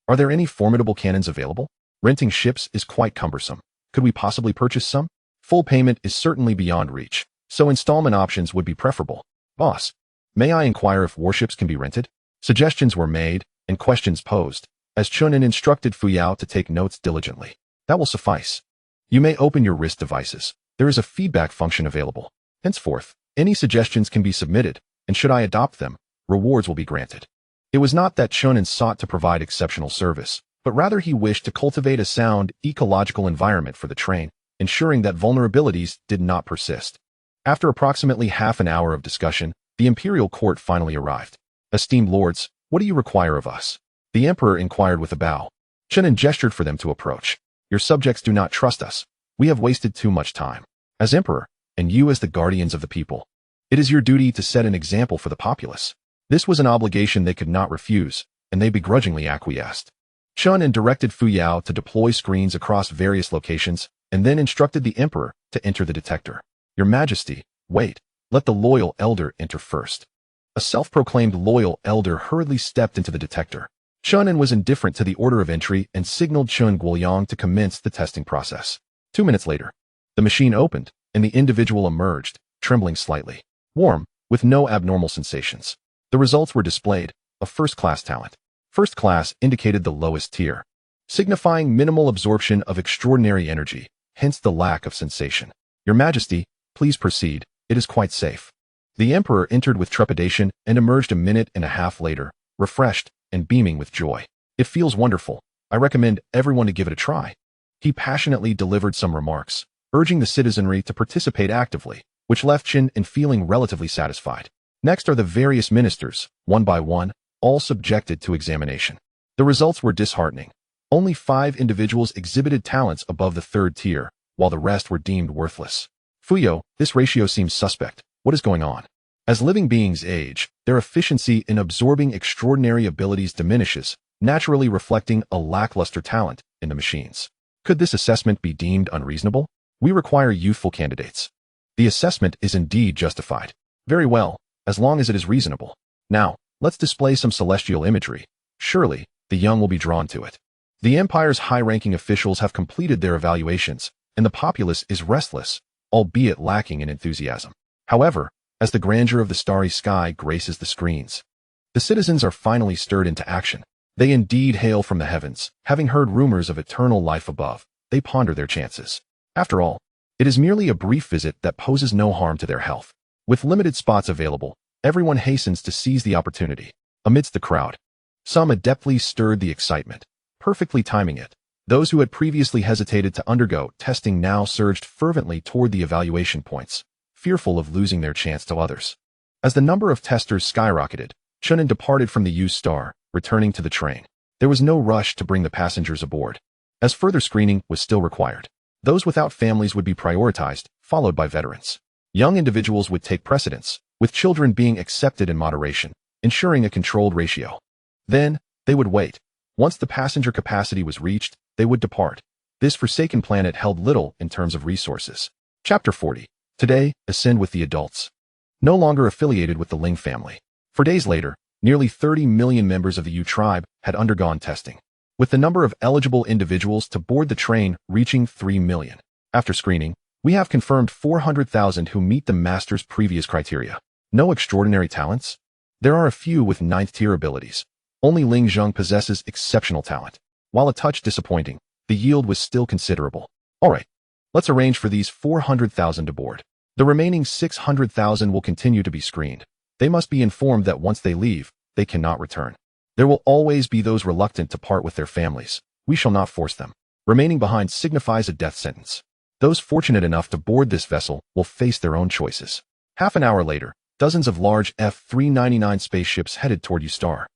Speaker 1: Are there any formidable cannons available? Renting ships is quite cumbersome. Could we possibly purchase some? Full payment is certainly beyond reach, so installment options would be preferable. Boss, may I inquire if warships can be rented? Suggestions were made and questions posed, as Chen An instructed Fuyao to take notes diligently. That will suffice. You may open your wrist devices. There is a feedback function available. Henceforth, any suggestions can be submitted, and should I adopt them, rewards will be granted. It was not that Chen An sought to provide exceptional service, but rather he wished to cultivate a sound, ecological environment for the train, ensuring that vulnerabilities did not persist. After approximately half an hour of discussion, the imperial court finally arrived. Esteemed lords, what do you require of us? The emperor inquired with a bow. Chen An gestured for them to approach. Your subjects do not trust us. We have wasted too much time. As emperor, and you as the guardians of the people. It is your duty to set an example for the populace. This was an obligation they could not refuse, and they begrudgingly acquiesced. Chen An directed Fuyao to deploy screens across various locations, and then instructed the emperor to enter the detector. Your Majesty, wait, let the loyal elder enter first. A self-proclaimed loyal elder hurriedly stepped into the detector. Chen An was indifferent to the order of entry and signaled Chen Guoyang to commence the testing process. 2 minutes later, the machine opened, and the individual emerged, trembling slightly. Warm, with no abnormal sensations. The results were displayed, a first-class talent. First class indicated the lowest tier, signifying minimal absorption of extraordinary energy, hence the lack of sensation. Your Majesty, please proceed, it is quite safe. The emperor entered with trepidation and emerged a minute and a half later, refreshed and beaming with joy. It feels wonderful. I recommend everyone to give it a try. He passionately delivered some remarks, urging the citizenry to participate actively, which left Chen An feeling relatively satisfied. Next are the various ministers, one by one, all subjected to examination. The results were disheartening. Only 5 individuals exhibited talents above the 3rd tier, while the rest were deemed worthless. Fuyao, this ratio seems suspect. What is going on? As living beings age, their efficiency in absorbing extraordinary abilities diminishes, naturally reflecting a lackluster talent in the machines. Could this assessment be deemed unreasonable? We require youthful candidates. The assessment is indeed justified. Very well, as long as it is reasonable. Now, let's display some celestial imagery. Surely, the young will be drawn to it. The Empire's high-ranking officials have completed their evaluations, and the populace is restless, albeit lacking in enthusiasm. However, as the grandeur of the starry sky graces the screens, the citizens are finally stirred into action. They indeed hail from the heavens. Having heard rumors of eternal life above, they ponder their chances. After all, it is merely a brief visit that poses no harm to their health. With limited spots available, everyone hastens to seize the opportunity. Amidst the crowd, some adeptly stirred the excitement, perfectly timing it. Those who had previously hesitated to undergo testing now surged fervently toward the evaluation points, fearful of losing their chance to others. As the number of testers skyrocketed, Chen An departed from the U-Star, returning to the train. There was no rush to bring the passengers aboard, as further screening was still required. Those without families would be prioritized, followed by veterans. Young individuals would take precedence, with children being accepted in moderation, ensuring a controlled ratio. Then, they would wait. Once the passenger capacity was reached, they would depart. This forsaken planet held little in terms of resources. Chapter 40. Today, ascend with the adults. No longer affiliated with the Ling family. 4 days later, nearly 30 million members of the Yu tribe had undergone testing, with the number of eligible individuals to board the train reaching 3 million. After screening, we have confirmed 400,000 who meet the master's previous criteria. No extraordinary talents? There are a few with 9th-tier abilities. Only Ling Zheng possesses exceptional talent. While a touch disappointing, the yield was still considerable. Alright, let's arrange for these 400,000 to board. The remaining 600,000 will continue to be screened. They must be informed that once they leave, they cannot return. There will always be those reluctant to part with their families. We shall not force them. Remaining behind signifies a death sentence. Those fortunate enough to board this vessel will face their own choices. Half an hour later, dozens of large F-399 spaceships headed toward U-Star.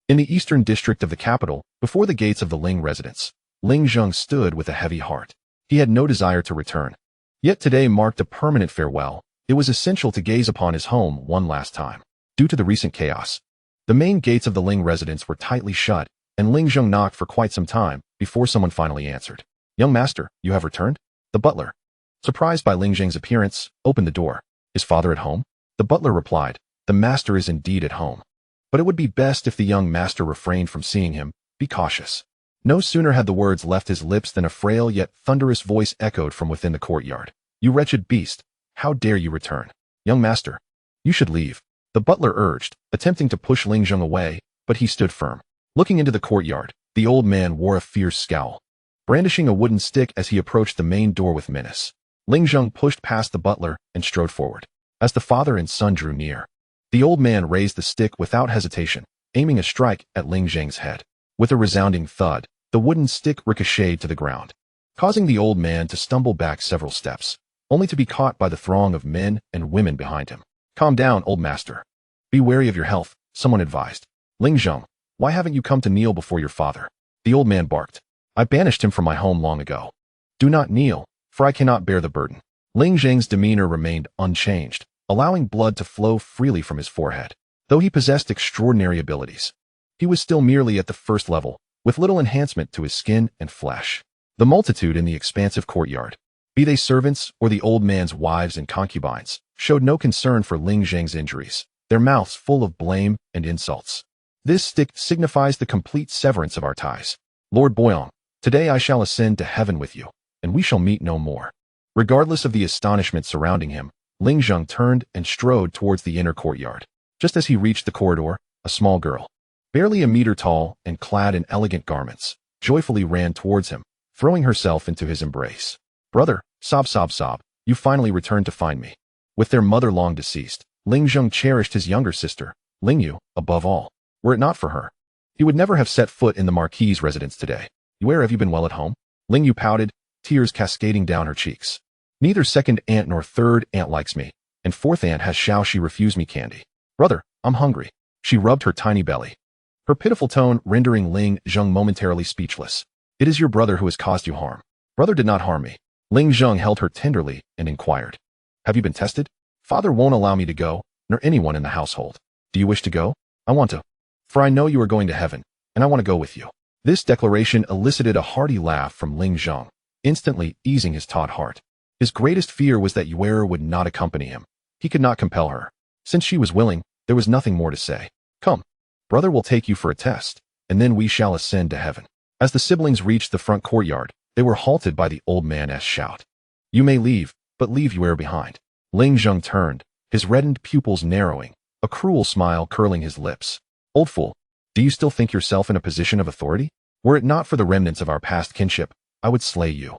Speaker 1: In the eastern district of the capital, before the gates of the Ling residence, Ling Zheng stood with a heavy heart. He had no desire to return. Yet today marked a permanent farewell. It was essential to gaze upon his home one last time. Due to the recent chaos, the main gates of the Ling residence were tightly shut, and Ling Zheng knocked for quite some time before someone finally answered. "Young master, you have returned?" The butler, surprised by Ling Zheng's appearance, opened the door. "Is father at home?" The butler replied, "The master is indeed at home. But it would be best if the young master refrained from seeing him. Be cautious." No sooner had the words left his lips than a frail yet thunderous voice echoed from within the courtyard. "You wretched beast! How dare you return? Young master, you should leave," the butler urged, attempting to push Ling Zheng away, but he stood firm. Looking into the courtyard, the old man wore a fierce scowl, brandishing a wooden stick as he approached the main door with menace. Ling Zheng pushed past the butler and strode forward. As the father and son drew near, the old man raised the stick without hesitation, aiming a strike at Ling Zheng's head. With a resounding thud, the wooden stick ricocheted to the ground, causing the old man to stumble back several steps, only to be caught by the throng of men and women behind him. "Calm down, old master. Be wary of your health," someone advised. "Ling Zheng, why haven't you come to kneel before your father?" The old man barked. "I banished him from my home long ago. Do not kneel, for I cannot bear the burden." Ling Zheng's demeanor remained unchanged, allowing blood to flow freely from his forehead. Though he possessed extraordinary abilities, he was still merely at the first level, with little enhancement to his skin and flesh. The multitude in the expansive courtyard, be they servants or the old man's wives and concubines, showed no concern for Ling Zheng's injuries, their mouths full of blame and insults. This stick signifies the complete severance of our ties. Lord Boyong, today I shall ascend to heaven with you, and we shall meet no more. Regardless of the astonishment surrounding him, Ling Zheng turned and strode towards the inner courtyard. Just as he reached the corridor, a small girl, barely a meter tall and clad in elegant garments, joyfully ran towards him, throwing herself into his embrace. Brother, sob sob sob, you finally returned to find me. With their mother long deceased, Ling Zheng cherished his younger sister, Ling Yu, above all. Were it not for her, he would never have set foot in the Marquis's residence today. Where have you been well at home? Ling Yu pouted, tears cascading down her cheeks. Neither second aunt nor third aunt likes me, and fourth aunt has shall she refuse me candy. Brother, I'm hungry. She rubbed her tiny belly, her pitiful tone rendering Ling Zheng momentarily speechless. It is your brother who has caused you harm. Brother did not harm me. Ling Zheng held her tenderly and inquired. Have you been tested? Father won't allow me to go, nor anyone in the household. Do you wish to go? I want to. For I know you are going to heaven, and I want to go with you. This declaration elicited a hearty laugh from Ling Zheng, instantly easing his taut heart. His greatest fear was that Yuera would not accompany him. He could not compel her. Since she was willing, there was nothing more to say. Come, brother will take you for a test, and then we shall ascend to heaven. As the siblings reached the front courtyard, they were halted by the old man's shout. You may leave, but leave Yuera behind. Ling Zheng turned, his reddened pupils narrowing, a cruel smile curling his lips. Old fool, do you still think yourself in a position of authority? Were it not for the remnants of our past kinship, I would slay you.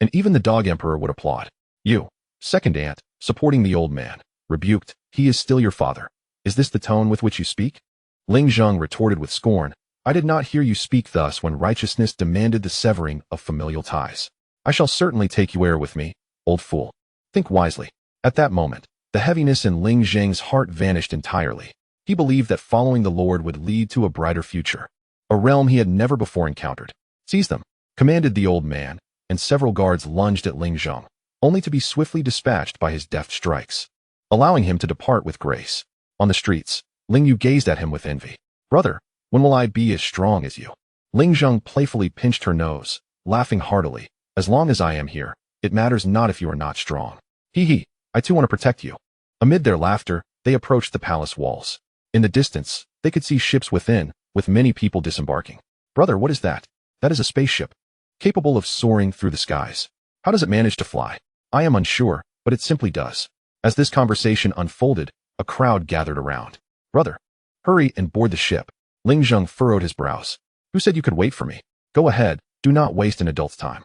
Speaker 1: And even the dog emperor would applaud. You, second aunt, supporting the old man, rebuked, he is still your father. Is this the tone with which you speak? Ling Zheng retorted with scorn. I did not hear you speak thus when righteousness demanded the severing of familial ties. I shall certainly take Yuera with me, old fool. Think wisely. At that moment, the heaviness in Ling Zheng's heart vanished entirely. He believed that following the Lord would lead to a brighter future, a realm he had never before encountered. Seize them, commanded the old man, and several guards lunged at Ling Zheng, only to be swiftly dispatched by his deft strikes, allowing him to depart with grace. On the streets, Ling Yu gazed at him with envy. Brother, when will I be as strong as you? Ling Zheng playfully pinched her nose, laughing heartily. As long as I am here, it matters not if you are not strong. Hee hee, I too want to protect you. Amid their laughter, they approached the palace walls. In the distance, they could see ships within, with many people disembarking. Brother, what is that? That is a spaceship, capable of soaring through the skies. How does it manage to fly? I am unsure, but it simply does. As this conversation unfolded, a crowd gathered around. Brother, hurry and board the ship. Ling Zheng furrowed his brows. Who said you could wait for me? Go ahead, do not waste an adult's time.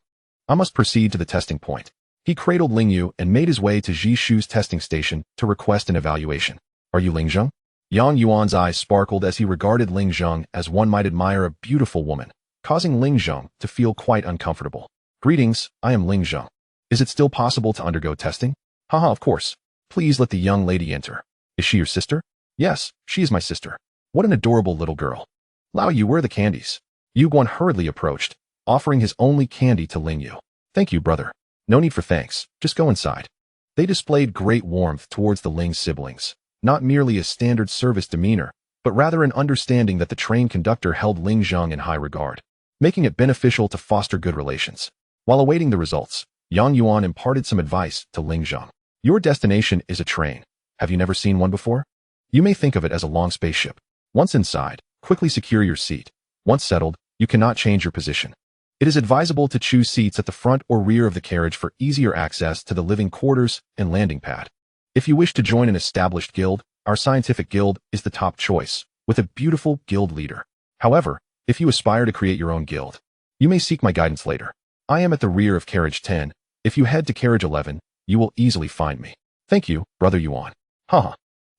Speaker 1: I must proceed to the testing point. He cradled Ling Yu and made his way to Jishu's testing station to request an evaluation. Are you Ling Zheng? Yang Yuan's eyes sparkled as he regarded Ling Zheng as one might admire a beautiful woman, causing Ling Zheng to feel quite uncomfortable. Greetings, I am Ling Zheng. Is it still possible to undergo testing? Haha, of course. Please let the young lady enter. Is she your sister? Yes, she is my sister. What an adorable little girl. Lao Yu, where are the candies? Yu Guan hurriedly approached, offering his only candy to Ling Yu. Thank you, brother. No need for thanks, just go inside. They displayed great warmth towards the Ling siblings, not merely a standard service demeanor, but rather an understanding that the train conductor held Ling Zheng in high regard, making it beneficial to foster good relations. While awaiting the results, Yang Yuan imparted some advice to Ling Zheng. Your destination is a train. Have you never seen one before? You may think of it as a long spaceship. Once inside, quickly secure your seat. Once settled, you cannot change your position. It is advisable to choose seats at the front or rear of the carriage for easier access to the living quarters and landing pad. If you wish to join an established guild, our scientific guild is the top choice, with a beautiful guild leader. However, if you aspire to create your own guild, you may seek my guidance later. I am at the rear of carriage 10. If you head to carriage 11, you will easily find me. Thank you, brother Yuan. Haha.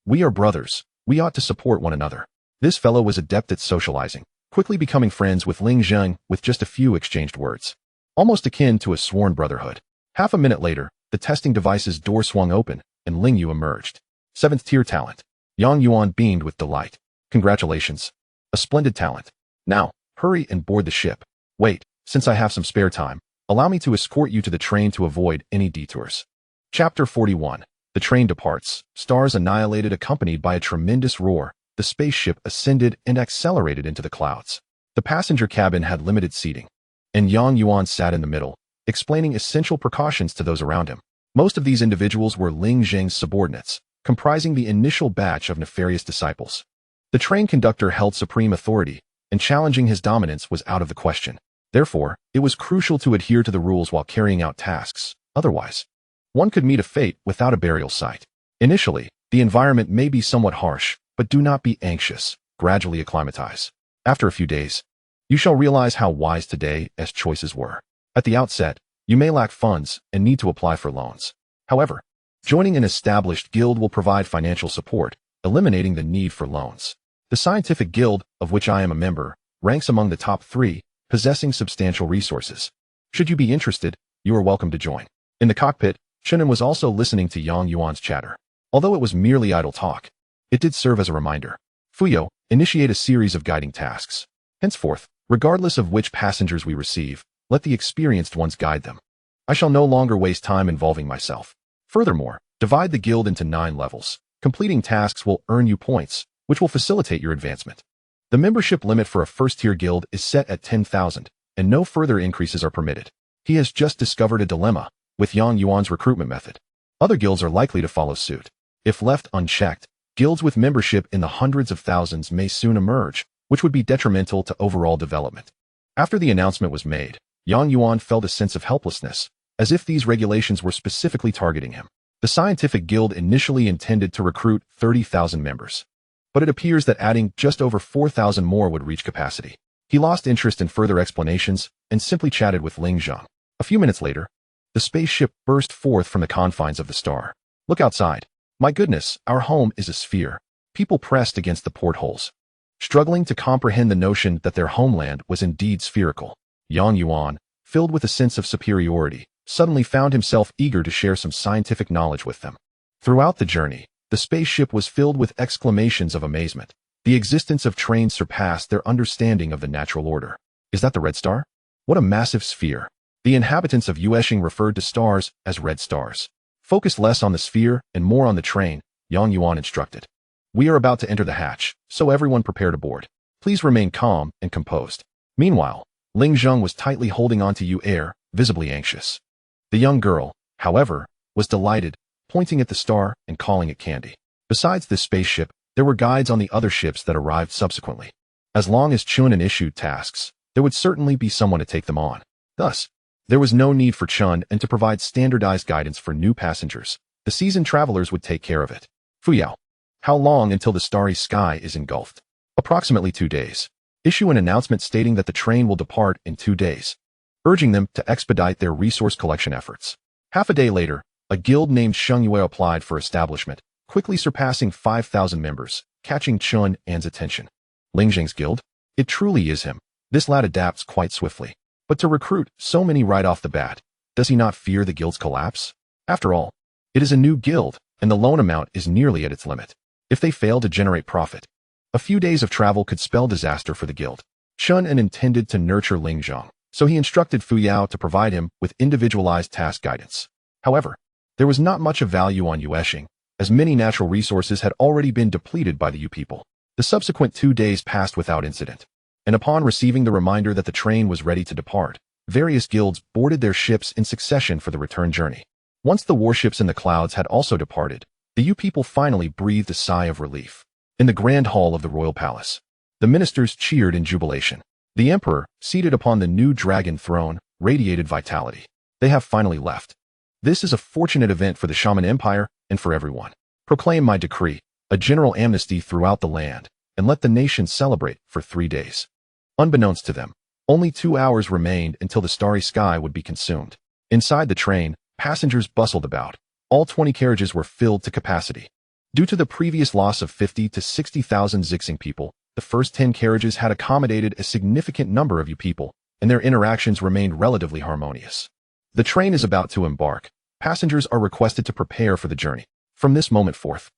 Speaker 1: We are brothers. We ought to support one another. This fellow was adept at socializing, quickly becoming friends with Ling Zheng with just a few exchanged words. Almost akin to a sworn brotherhood. Half a minute later, the testing device's door swung open, and Ling Yu emerged. 7th tier talent. Yang Yuan beamed with delight. Congratulations. A splendid talent. Now, hurry and board the ship. Wait, since I have some spare time, allow me to escort you to the train to avoid any detours. Chapter 41. The train departs, stars annihilated accompanied by a tremendous roar. The spaceship ascended and accelerated into the clouds. The passenger cabin had limited seating, and Yang Yuan sat in the middle, explaining essential precautions to those around him. Most of these individuals were Ling Zheng's subordinates, comprising the initial batch of nefarious disciples. The train conductor held supreme authority, and challenging his dominance was out of the question. Therefore, it was crucial to adhere to the rules while carrying out tasks. Otherwise, one could meet a fate without a burial site. Initially, the environment may be somewhat harsh, but do not be anxious. Gradually acclimatize. After a few days, you shall realize how wise today's choices were. At the outset, you may lack funds and need to apply for loans. However, joining an established guild will provide financial support, eliminating the need for loans. The scientific guild, of which I am a member, ranks among the top 3, possessing substantial resources. Should you be interested, you are welcome to join. In the cockpit, Chen An was also listening to Yang Yuan's chatter. Although it was merely idle talk, it did serve as a reminder. Fuyao, initiate a series of guiding tasks. Henceforth, regardless of which passengers we receive, let the experienced ones guide them. I shall no longer waste time involving myself. Furthermore, divide the guild into 9 levels. Completing tasks will earn you points, which will facilitate your advancement. The membership limit for a first-tier guild is set at 10,000, and no further increases are permitted. He has just discovered a dilemma with Yang Yuan's recruitment method. Other guilds are likely to follow suit. If left unchecked, guilds with membership in the hundreds of thousands may soon emerge, which would be detrimental to overall development. After the announcement was made, Yang Yuan felt a sense of helplessness, as if these regulations were specifically targeting him. The scientific guild initially intended to recruit 30,000 members, but it appears that adding just over 4,000 more would reach capacity. He lost interest in further explanations and simply chatted with Ling Zheng. A few minutes later, the spaceship burst forth from the confines of the star. Look outside. My goodness, our home is a sphere. People pressed against the portholes, struggling to comprehend the notion that their homeland was indeed spherical. Yang Yuan, filled with a sense of superiority, suddenly found himself eager to share some scientific knowledge with them. Throughout the journey, the spaceship was filled with exclamations of amazement. The existence of trains surpassed their understanding of the natural order. Is that the red star? What a massive sphere. The inhabitants of Yueshing referred to stars as red stars. Focus less on the sphere and more on the train, Yang Yuan instructed. We are about to enter the hatch, so everyone prepare to board. Please remain calm and composed. Meanwhile, Ling Zheng was tightly holding on to Yu Air, visibly anxious. The young girl, however, was delighted, pointing at the star and calling it candy. Besides this spaceship, there were guides on the other ships that arrived subsequently. As long as Chen An issued tasks, there would certainly be someone to take them on. Thus, there was no need for Chen An to provide standardized guidance for new passengers. The seasoned travelers would take care of it. Fuyao. How long until the starry sky is engulfed? Approximately 2 days. Issue an announcement stating that the train will depart in 2 days, urging them to expedite their resource collection efforts. Half a day later, a guild named Shengyue applied for establishment, quickly surpassing 5,000 members, catching Chen An's attention. Ling Zheng's guild? It truly is him. This lad adapts quite swiftly. But to recruit so many right off the bat, does he not fear the guild's collapse? After all, it is a new guild, and the loan amount is nearly at its limit. If they fail to generate profit, a few days of travel could spell disaster for the guild. Chen An intended to nurture Ling Zheng, so he instructed Fuyao to provide him with individualized task guidance. However, there was not much of value on Yueshing, as many natural resources had already been depleted by the Yu people. The subsequent 2 days passed without incident, and upon receiving the reminder that the train was ready to depart, various guilds boarded their ships in succession for the return journey. Once the warships in the clouds had also departed, the Yu people finally breathed a sigh of relief. In the grand hall of the royal palace, the ministers cheered in jubilation. The emperor, seated upon the new dragon throne, radiated vitality. They have finally left. This is a fortunate event for the Shaman Empire and for everyone. Proclaim my decree, a general amnesty throughout the land, and let the nation celebrate for 3 days. Unbeknownst to them, only 2 hours remained until the starry sky would be consumed. Inside the train, passengers bustled about. All 20 carriages were filled to capacity. Due to the previous loss of 50 to 60,000 Zixing people, the first 10 carriages had accommodated a significant number of Yu people, and their interactions remained relatively harmonious. The train is about to embark. Passengers are requested to prepare for the journey. From this moment forth,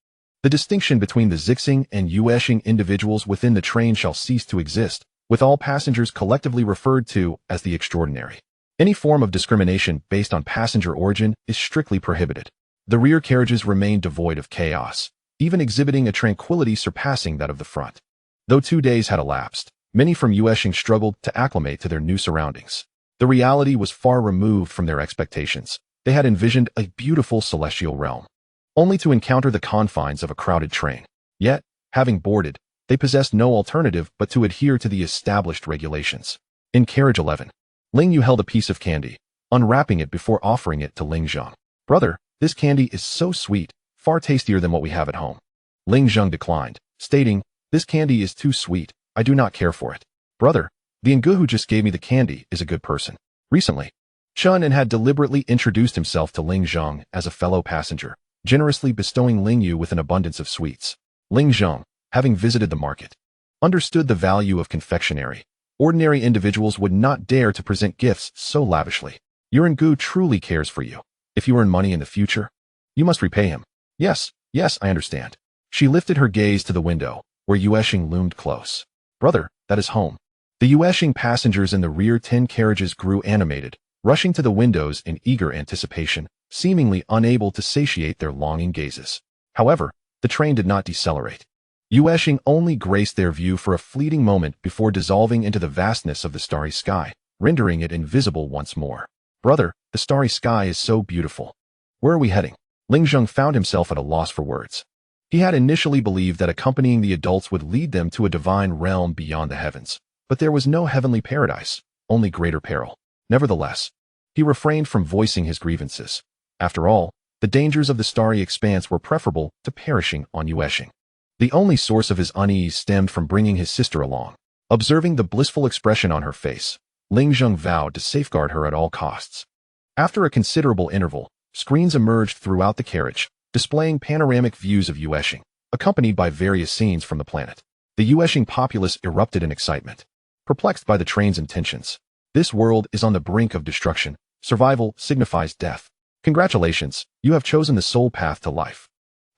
Speaker 1: the distinction between the Zixing and Yueshing individuals within the train shall cease to exist, with all passengers collectively referred to as the extraordinary. Any form of discrimination based on passenger origin is strictly prohibited. The rear carriages remained devoid of chaos, even exhibiting a tranquility surpassing that of the front. Though 2 days had elapsed, many from Yueshing struggled to acclimate to their new surroundings. The reality was far removed from their expectations. They had envisioned a beautiful celestial realm, only to encounter the confines of a crowded train. Yet, having boarded, they possessed no alternative but to adhere to the established regulations. In carriage 11, Ling Yu held a piece of candy, unwrapping it before offering it to Ling Zheng. "Brother, this candy is so sweet, far tastier than what we have at home." Ling Zheng declined, stating, "This candy is too sweet, I do not care for it." "Brother, the Ngu who just gave me the candy is a good person." Recently, Chen An had deliberately introduced himself to Ling Zheng as a fellow passenger, generously bestowing Ling Yu with an abundance of sweets. Ling Zheng, having visited the market, understood the value of confectionery. Ordinary individuals would not dare to present gifts so lavishly. "Your Ngu truly cares for you. If you earn money in the future, you must repay him." Yes, I understand." She lifted her gaze to the window, where Yueshing loomed close. "Brother, that is home." The Yueshing passengers in the rear 10 carriages grew animated, rushing to the windows in eager anticipation, seemingly unable to satiate their longing gazes. However, the train did not decelerate. Yueshing only graced their view for a fleeting moment before dissolving into the vastness of the starry sky, rendering it invisible once more. "Brother, the starry sky is so beautiful. Where are we heading?" Ling Zheng found himself at a loss for words. He had initially believed that accompanying the adults would lead them to a divine realm beyond the heavens, but there was no heavenly paradise, only greater peril. Nevertheless, he refrained from voicing his grievances. After all, the dangers of the starry expanse were preferable to perishing on Yueshing. The only source of his unease stemmed from bringing his sister along. Observing the blissful expression on her face, Ling Zheng vowed to safeguard her at all costs. After a considerable interval, screens emerged throughout the carriage, displaying panoramic views of Yueshing, accompanied by various scenes from the planet. The Yueshing populace erupted in excitement, perplexed by the train's intentions. "This world is on the brink of destruction. Survival signifies death. Congratulations, you have chosen the sole path to life."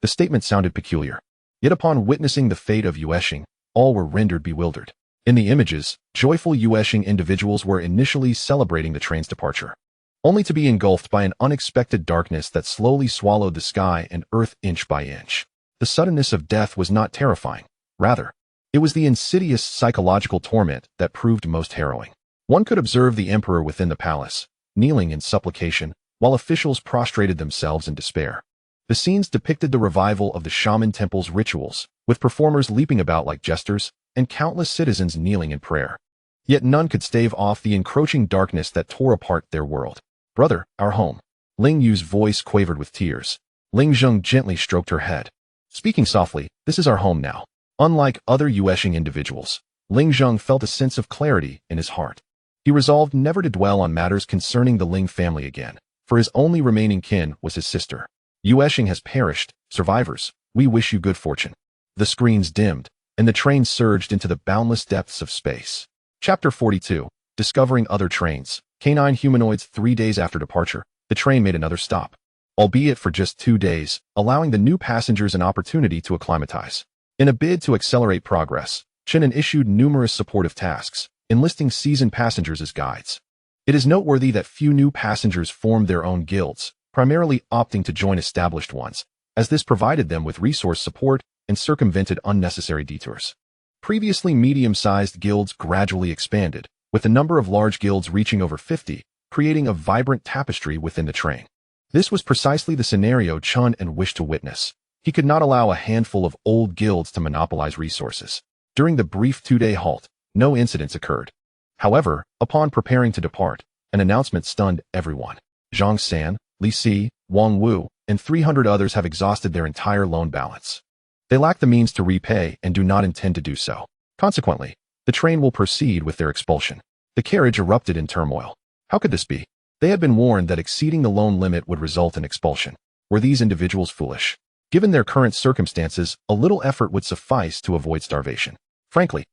Speaker 1: The statement sounded peculiar. Yet upon witnessing the fate of Yueshing, all were rendered bewildered. In the images, joyful Yueshing individuals were initially celebrating the train's departure, only to be engulfed by an unexpected darkness that slowly swallowed the sky and earth inch by inch. The suddenness of death was not terrifying. Rather, it was the insidious psychological torment that proved most harrowing. One could observe the emperor within the palace, kneeling in supplication, while officials prostrated themselves in despair. The scenes depicted the revival of the shaman temple's rituals, with performers leaping about like jesters, and countless citizens kneeling in prayer. Yet none could stave off the encroaching darkness that tore apart their world. "Brother, our home." Ling Yu's voice quavered with tears. Ling Zheng gently stroked her head, speaking softly, "This is our home now." Unlike other Yueshing individuals, Ling Zheng felt a sense of clarity in his heart. He resolved never to dwell on matters concerning the Ling family again, for his only remaining kin was his sister. "Yueshing has perished. Survivors, we wish you good fortune." The screens dimmed, and the train surged into the boundless depths of space. Chapter 42, Discovering Other Trains. Canine humanoids. 3 days after departure, the train made another stop, albeit for just 2 days, allowing the new passengers an opportunity to acclimatize. In a bid to accelerate progress, Chen An issued numerous supportive tasks, enlisting seasoned passengers as guides. It is noteworthy that few new passengers formed their own guilds, primarily opting to join established ones, as this provided them with resource support and circumvented unnecessary detours. Previously medium-sized guilds gradually expanded, with the number of large guilds reaching over 50, creating a vibrant tapestry within the train. This was precisely the scenario Chen An wished to witness. He could not allow a handful of old guilds to monopolize resources. During the brief 2-day halt, no incidents occurred. However, upon preparing to depart, an announcement stunned everyone. Zhang San, Li Si, Wang Wu, and 300 others have exhausted their entire loan balance. They lack the means to repay and do not intend to do so. Consequently, the train will proceed with their expulsion. The carriage erupted in turmoil. How could this be? They had been warned that exceeding the loan limit would result in expulsion. Were these individuals foolish? Given their current circumstances, a little effort would suffice to avoid starvation. Frankly,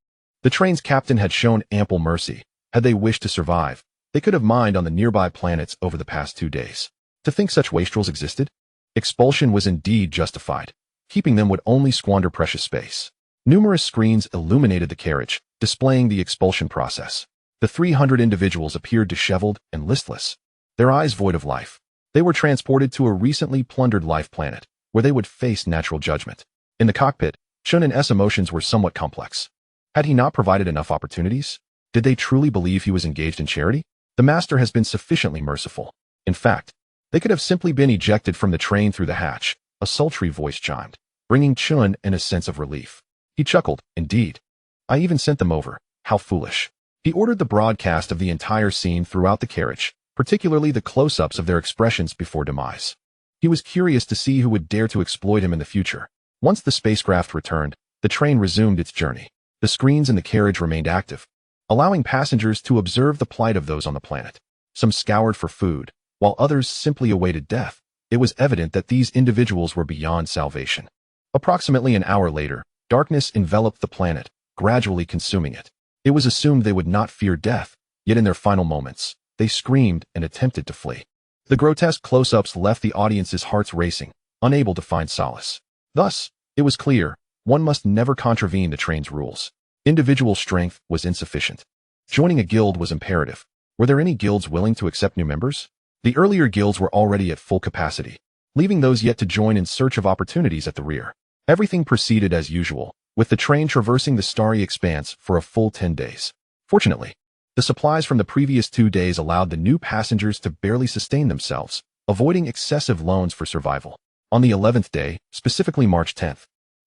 Speaker 1: the train's captain had shown ample mercy. Had they wished to survive, they could have mined on the nearby planets over the past 2 days. To think such wastrels existed? Expulsion was indeed justified. Keeping them would only squander precious space. Numerous screens illuminated the carriage, displaying the expulsion process. The 300 individuals appeared disheveled and listless, their eyes void of life. They were transported to a recently plundered life planet, where they would face natural judgment. In the cockpit, Chen An's emotions were somewhat complex. Had he not provided enough opportunities? Did they truly believe he was engaged in charity? The master has been sufficiently merciful. In fact, they could have simply been ejected from the train through the hatch, a sultry voice chimed, bringing Chen An a sense of relief. He chuckled, indeed. I even sent them over. How foolish. He ordered the broadcast of the entire scene throughout the carriage, particularly the close-ups of their expressions before demise. He was curious to see who would dare to exploit him in the future. Once the spacecraft returned, the train resumed its journey. The screens in the carriage remained active, allowing passengers to observe the plight of those on the planet. Some scoured for food, while others simply awaited death. It was evident that these individuals were beyond salvation. Approximately an hour later, darkness enveloped the planet, gradually consuming it. It was assumed they would not fear death, yet in their final moments, they screamed and attempted to flee. The grotesque close-ups left the audience's hearts racing, unable to find solace. Thus, it was clear, one must never contravene the train's rules. Individual strength was insufficient. Joining a guild was imperative. Were there any guilds willing to accept new members? The earlier guilds were already at full capacity, leaving those yet to join in search of opportunities at the rear. Everything proceeded as usual, with the train traversing the starry expanse for a full 10 days. Fortunately, the supplies from the previous 2 days allowed the new passengers to barely sustain themselves, avoiding excessive loans for survival. On the 11th day, specifically March 10th,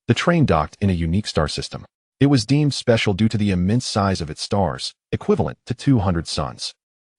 Speaker 1: the train docked in a unique star system. It was deemed special due to the immense size of its stars, equivalent to 200 suns.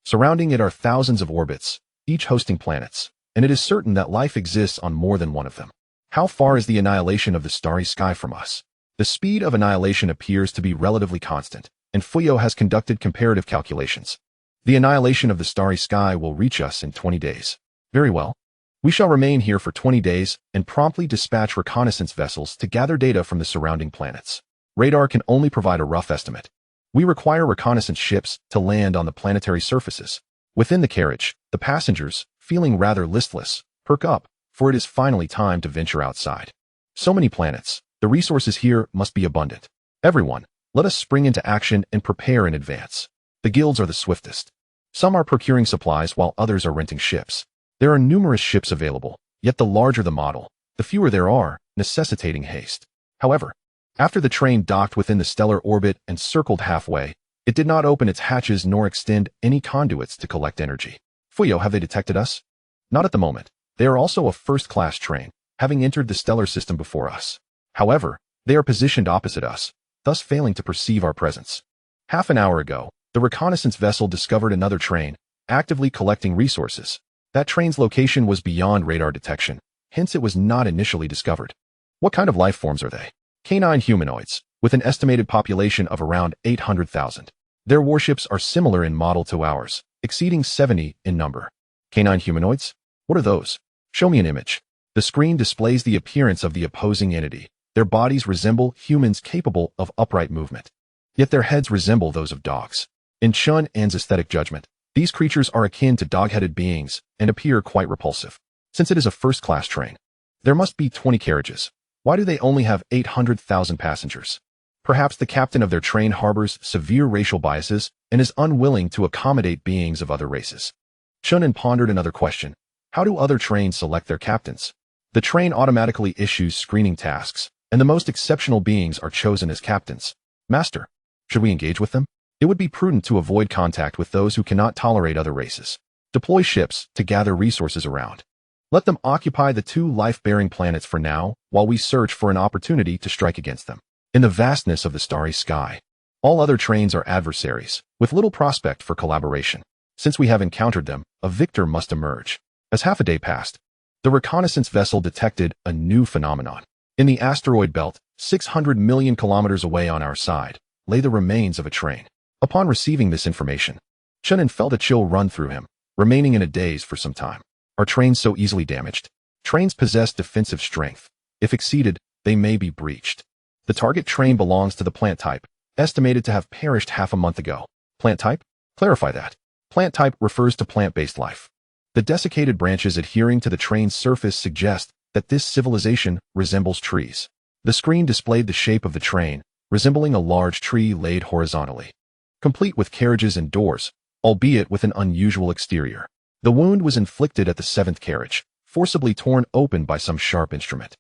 Speaker 1: Surrounding it are thousands of orbits, each hosting planets, and it is certain that life exists on more than one of them. How far is the annihilation of the starry sky from us? The speed of annihilation appears to be relatively constant, and Fuyao has conducted comparative calculations. The annihilation of the starry sky will reach us in 20 days. Very well. We shall remain here for 20 days and promptly dispatch reconnaissance vessels to gather data from the surrounding planets. Radar can only provide a rough estimate. We require reconnaissance ships to land on the planetary surfaces. Within the carriage, the passengers, feeling rather listless, perk up, for it is finally time to venture outside. So many planets, the resources here must be abundant. Everyone, let us spring into action and prepare in advance. The guilds are the swiftest. Some are procuring supplies while others are renting ships. There are numerous ships available, yet the larger the model, the fewer there are, necessitating haste. However, after the train docked within the stellar orbit and circled halfway, it did not open its hatches nor extend any conduits to collect energy. Fuyao, have they detected us? Not at the moment. They are also a first-class train, having entered the stellar system before us. However, they are positioned opposite us, thus failing to perceive our presence. Half an hour ago, the reconnaissance vessel discovered another train, actively collecting resources. That train's location was beyond radar detection, hence it was not initially discovered. What kind of life forms are they? Canine humanoids, with an estimated population of around 800,000. Their warships are similar in model to ours, exceeding 70 in number. Canine humanoids? What are those? Show me an image. The screen displays the appearance of the opposing entity. Their bodies resemble humans capable of upright movement, yet their heads resemble those of dogs. In Chen An's aesthetic judgment, these creatures are akin to dog-headed beings and appear quite repulsive. Since it is a first-class train, there must be 20 carriages. Why do they only have 800,000 passengers? Perhaps the captain of their train harbors severe racial biases and is unwilling to accommodate beings of other races. Chen An pondered another question. How do other trains select their captains? The train automatically issues screening tasks, and the most exceptional beings are chosen as captains. Master, should we engage with them? It would be prudent to avoid contact with those who cannot tolerate other races. Deploy ships to gather resources around. Let them occupy the 2 life-bearing planets for now, while we search for an opportunity to strike against them. In the vastness of the starry sky, all other trains are adversaries, with little prospect for collaboration. Since we have encountered them, a victor must emerge. As half a day passed, the reconnaissance vessel detected a new phenomenon. In the asteroid belt, 600 million kilometers away on our side, lay the remains of a train. Upon receiving this information, Chen An felt a chill run through him, remaining in a daze for some time. Are trains so easily damaged? Trains possess defensive strength. If exceeded, they may be breached. The target train belongs to the plant type, estimated to have perished half a month ago. Plant type? Clarify that. Plant type refers to plant-based life. The desiccated branches adhering to the train's surface suggest that this civilization resembles trees. The screen displayed the shape of the train, resembling a large tree laid horizontally, complete with carriages and doors, albeit with an unusual exterior. The wound was inflicted at the seventh carriage, forcibly torn open by some sharp instrument,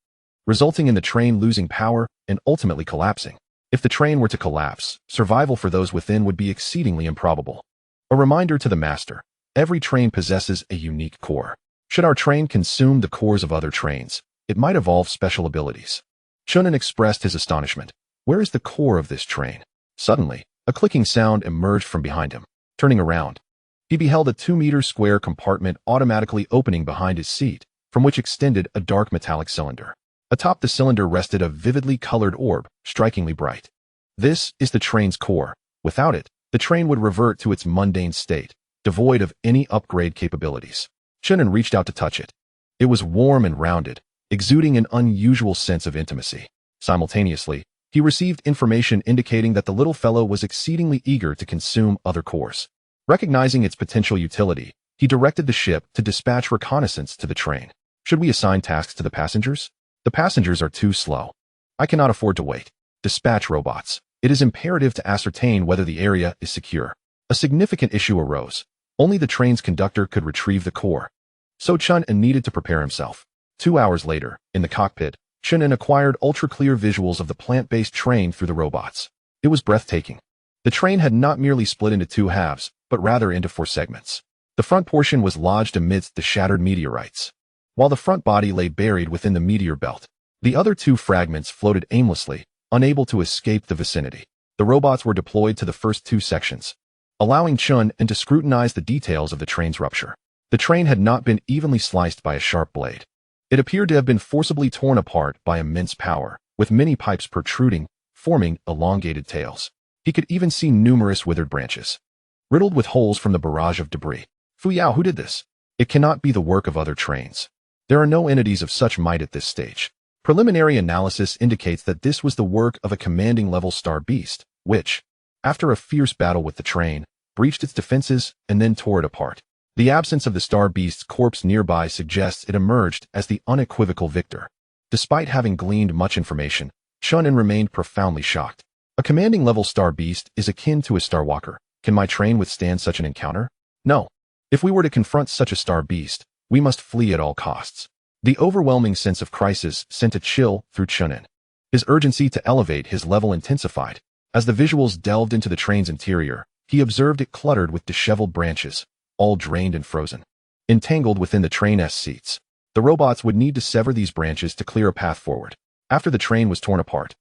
Speaker 1: resulting in the train losing power and ultimately collapsing. If the train were to collapse, survival for those within would be exceedingly improbable. A reminder to the master, every train possesses a unique core. Should our train consume the cores of other trains, it might evolve special abilities. Chen An expressed his astonishment. Where is the core of this train? Suddenly, a clicking sound emerged from behind him. Turning around, he beheld a 2-meter square compartment automatically opening behind his seat, from which extended a dark metallic cylinder. Atop the cylinder rested a vividly colored orb, strikingly bright. This is the train's core. Without it, the train would revert to its mundane state, devoid of any upgrade capabilities. Chen An reached out to touch it. It was warm and rounded, exuding an unusual sense of intimacy. Simultaneously, he received information indicating that the little fellow was exceedingly eager to consume other cores. Recognizing its potential utility, he directed the ship to dispatch reconnaissance to the train. Should we assign tasks to the passengers? The passengers are too slow. I cannot afford to wait. Dispatch robots. It is imperative to ascertain whether the area is secure. A significant issue arose. Only the train's conductor could retrieve the core. So Chen An needed to prepare himself. 2 hours later, in the cockpit, Chen An acquired ultra-clear visuals of the plant-based train through the robots. It was breathtaking. The train had not merely split into 2 halves, but rather into 4 segments. The front portion was lodged amidst the shattered meteorites, while the front body lay buried within the meteor belt. The other 2 fragments floated aimlessly, unable to escape the vicinity. The robots were deployed to the first 2 sections, allowing Chen An to scrutinize the details of the train's rupture. The train had not been evenly sliced by a sharp blade. It appeared to have been forcibly torn apart by immense power, with many pipes protruding, forming elongated tails. He could even see numerous withered branches, riddled with holes from the barrage of debris. Fuyao, who did this? It cannot be the work of other trains. There are no entities of such might at this stage. Preliminary analysis indicates that this was the work of a commanding-level star beast, which, after a fierce battle with the train, breached its defenses and then tore it apart. The absence of the star beast's corpse nearby suggests it emerged as the unequivocal victor. Despite having gleaned much information, Chen An remained profoundly shocked. A commanding-level star beast is akin to a star walker. Can my train withstand such an encounter? No. If we were to confront such a star beast, we must flee at all costs. The overwhelming sense of crisis sent a chill through Chen An. His urgency to elevate his level intensified. As the visuals delved into the train's interior, he observed it cluttered with disheveled branches, all drained and frozen, entangled within the train's seats. The robots would need to sever these branches to clear a path forward. After the train was torn apart,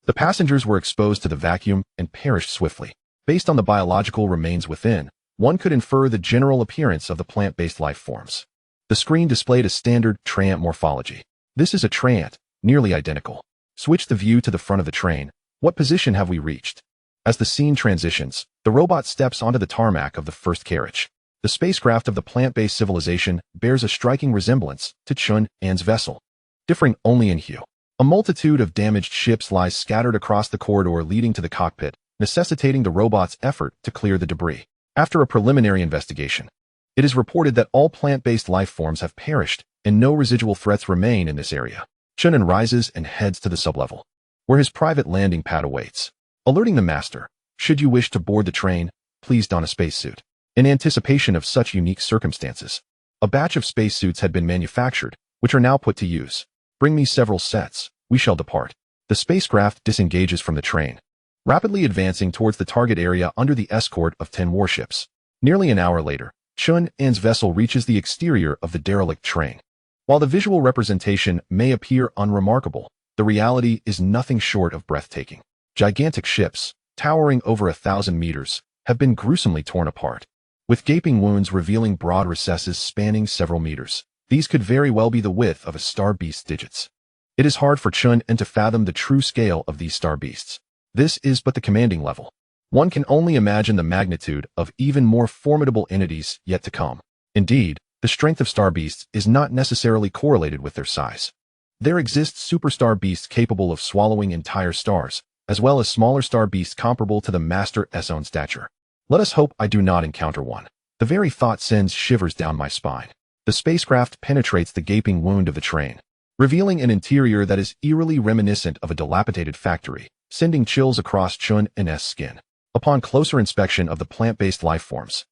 Speaker 1: the passengers were exposed to the vacuum and perished swiftly. Based on the biological remains within, one could infer the general appearance of the plant-based life forms. The screen displayed a standard Treant morphology. This is a Treant, nearly identical. Switch the view to the front of the train. What position have we reached? As the scene transitions, the robot steps onto the tarmac of the first carriage. The spacecraft of the plant-based civilization bears a striking resemblance to Chen An's vessel, differing only in hue. A multitude of damaged ships lies scattered across the corridor leading to the cockpit, necessitating the robot's effort to clear the debris. After a preliminary investigation, it is reported that all plant-based life forms have perished and no residual threats remain in this area. Chen An rises and heads to the sublevel, where his private landing pad awaits. Alerting the master, should you wish to board the train, please don a spacesuit. In anticipation of such unique circumstances, a batch of spacesuits had been manufactured, which are now put to use. Bring me several sets, we shall depart. The spacecraft disengages from the train, rapidly advancing towards the target area under the escort of 10 warships. Nearly an hour later, Chen An's vessel reaches the exterior of the derelict train. While the visual representation may appear unremarkable, the reality is nothing short of breathtaking. Gigantic ships, towering over 1,000 meters, have been gruesomely torn apart, with gaping wounds revealing broad recesses spanning several meters. These could very well be the width of a star beast's digits. It is hard for Chen An to fathom the true scale of these star beasts. This is but the commanding level. One can only imagine the magnitude of even more formidable entities yet to come. Indeed, the strength of star beasts is not necessarily correlated with their size. There exist superstar beasts capable of swallowing entire stars, as well as smaller star beasts comparable to the Master's own stature. Let us hope I do not encounter one. The very thought sends shivers down my spine. The spacecraft penetrates the gaping wound of the train, revealing an interior that is eerily reminiscent of a dilapidated factory, sending chills across Chen An's skin. Upon closer inspection of the plant-based life forms,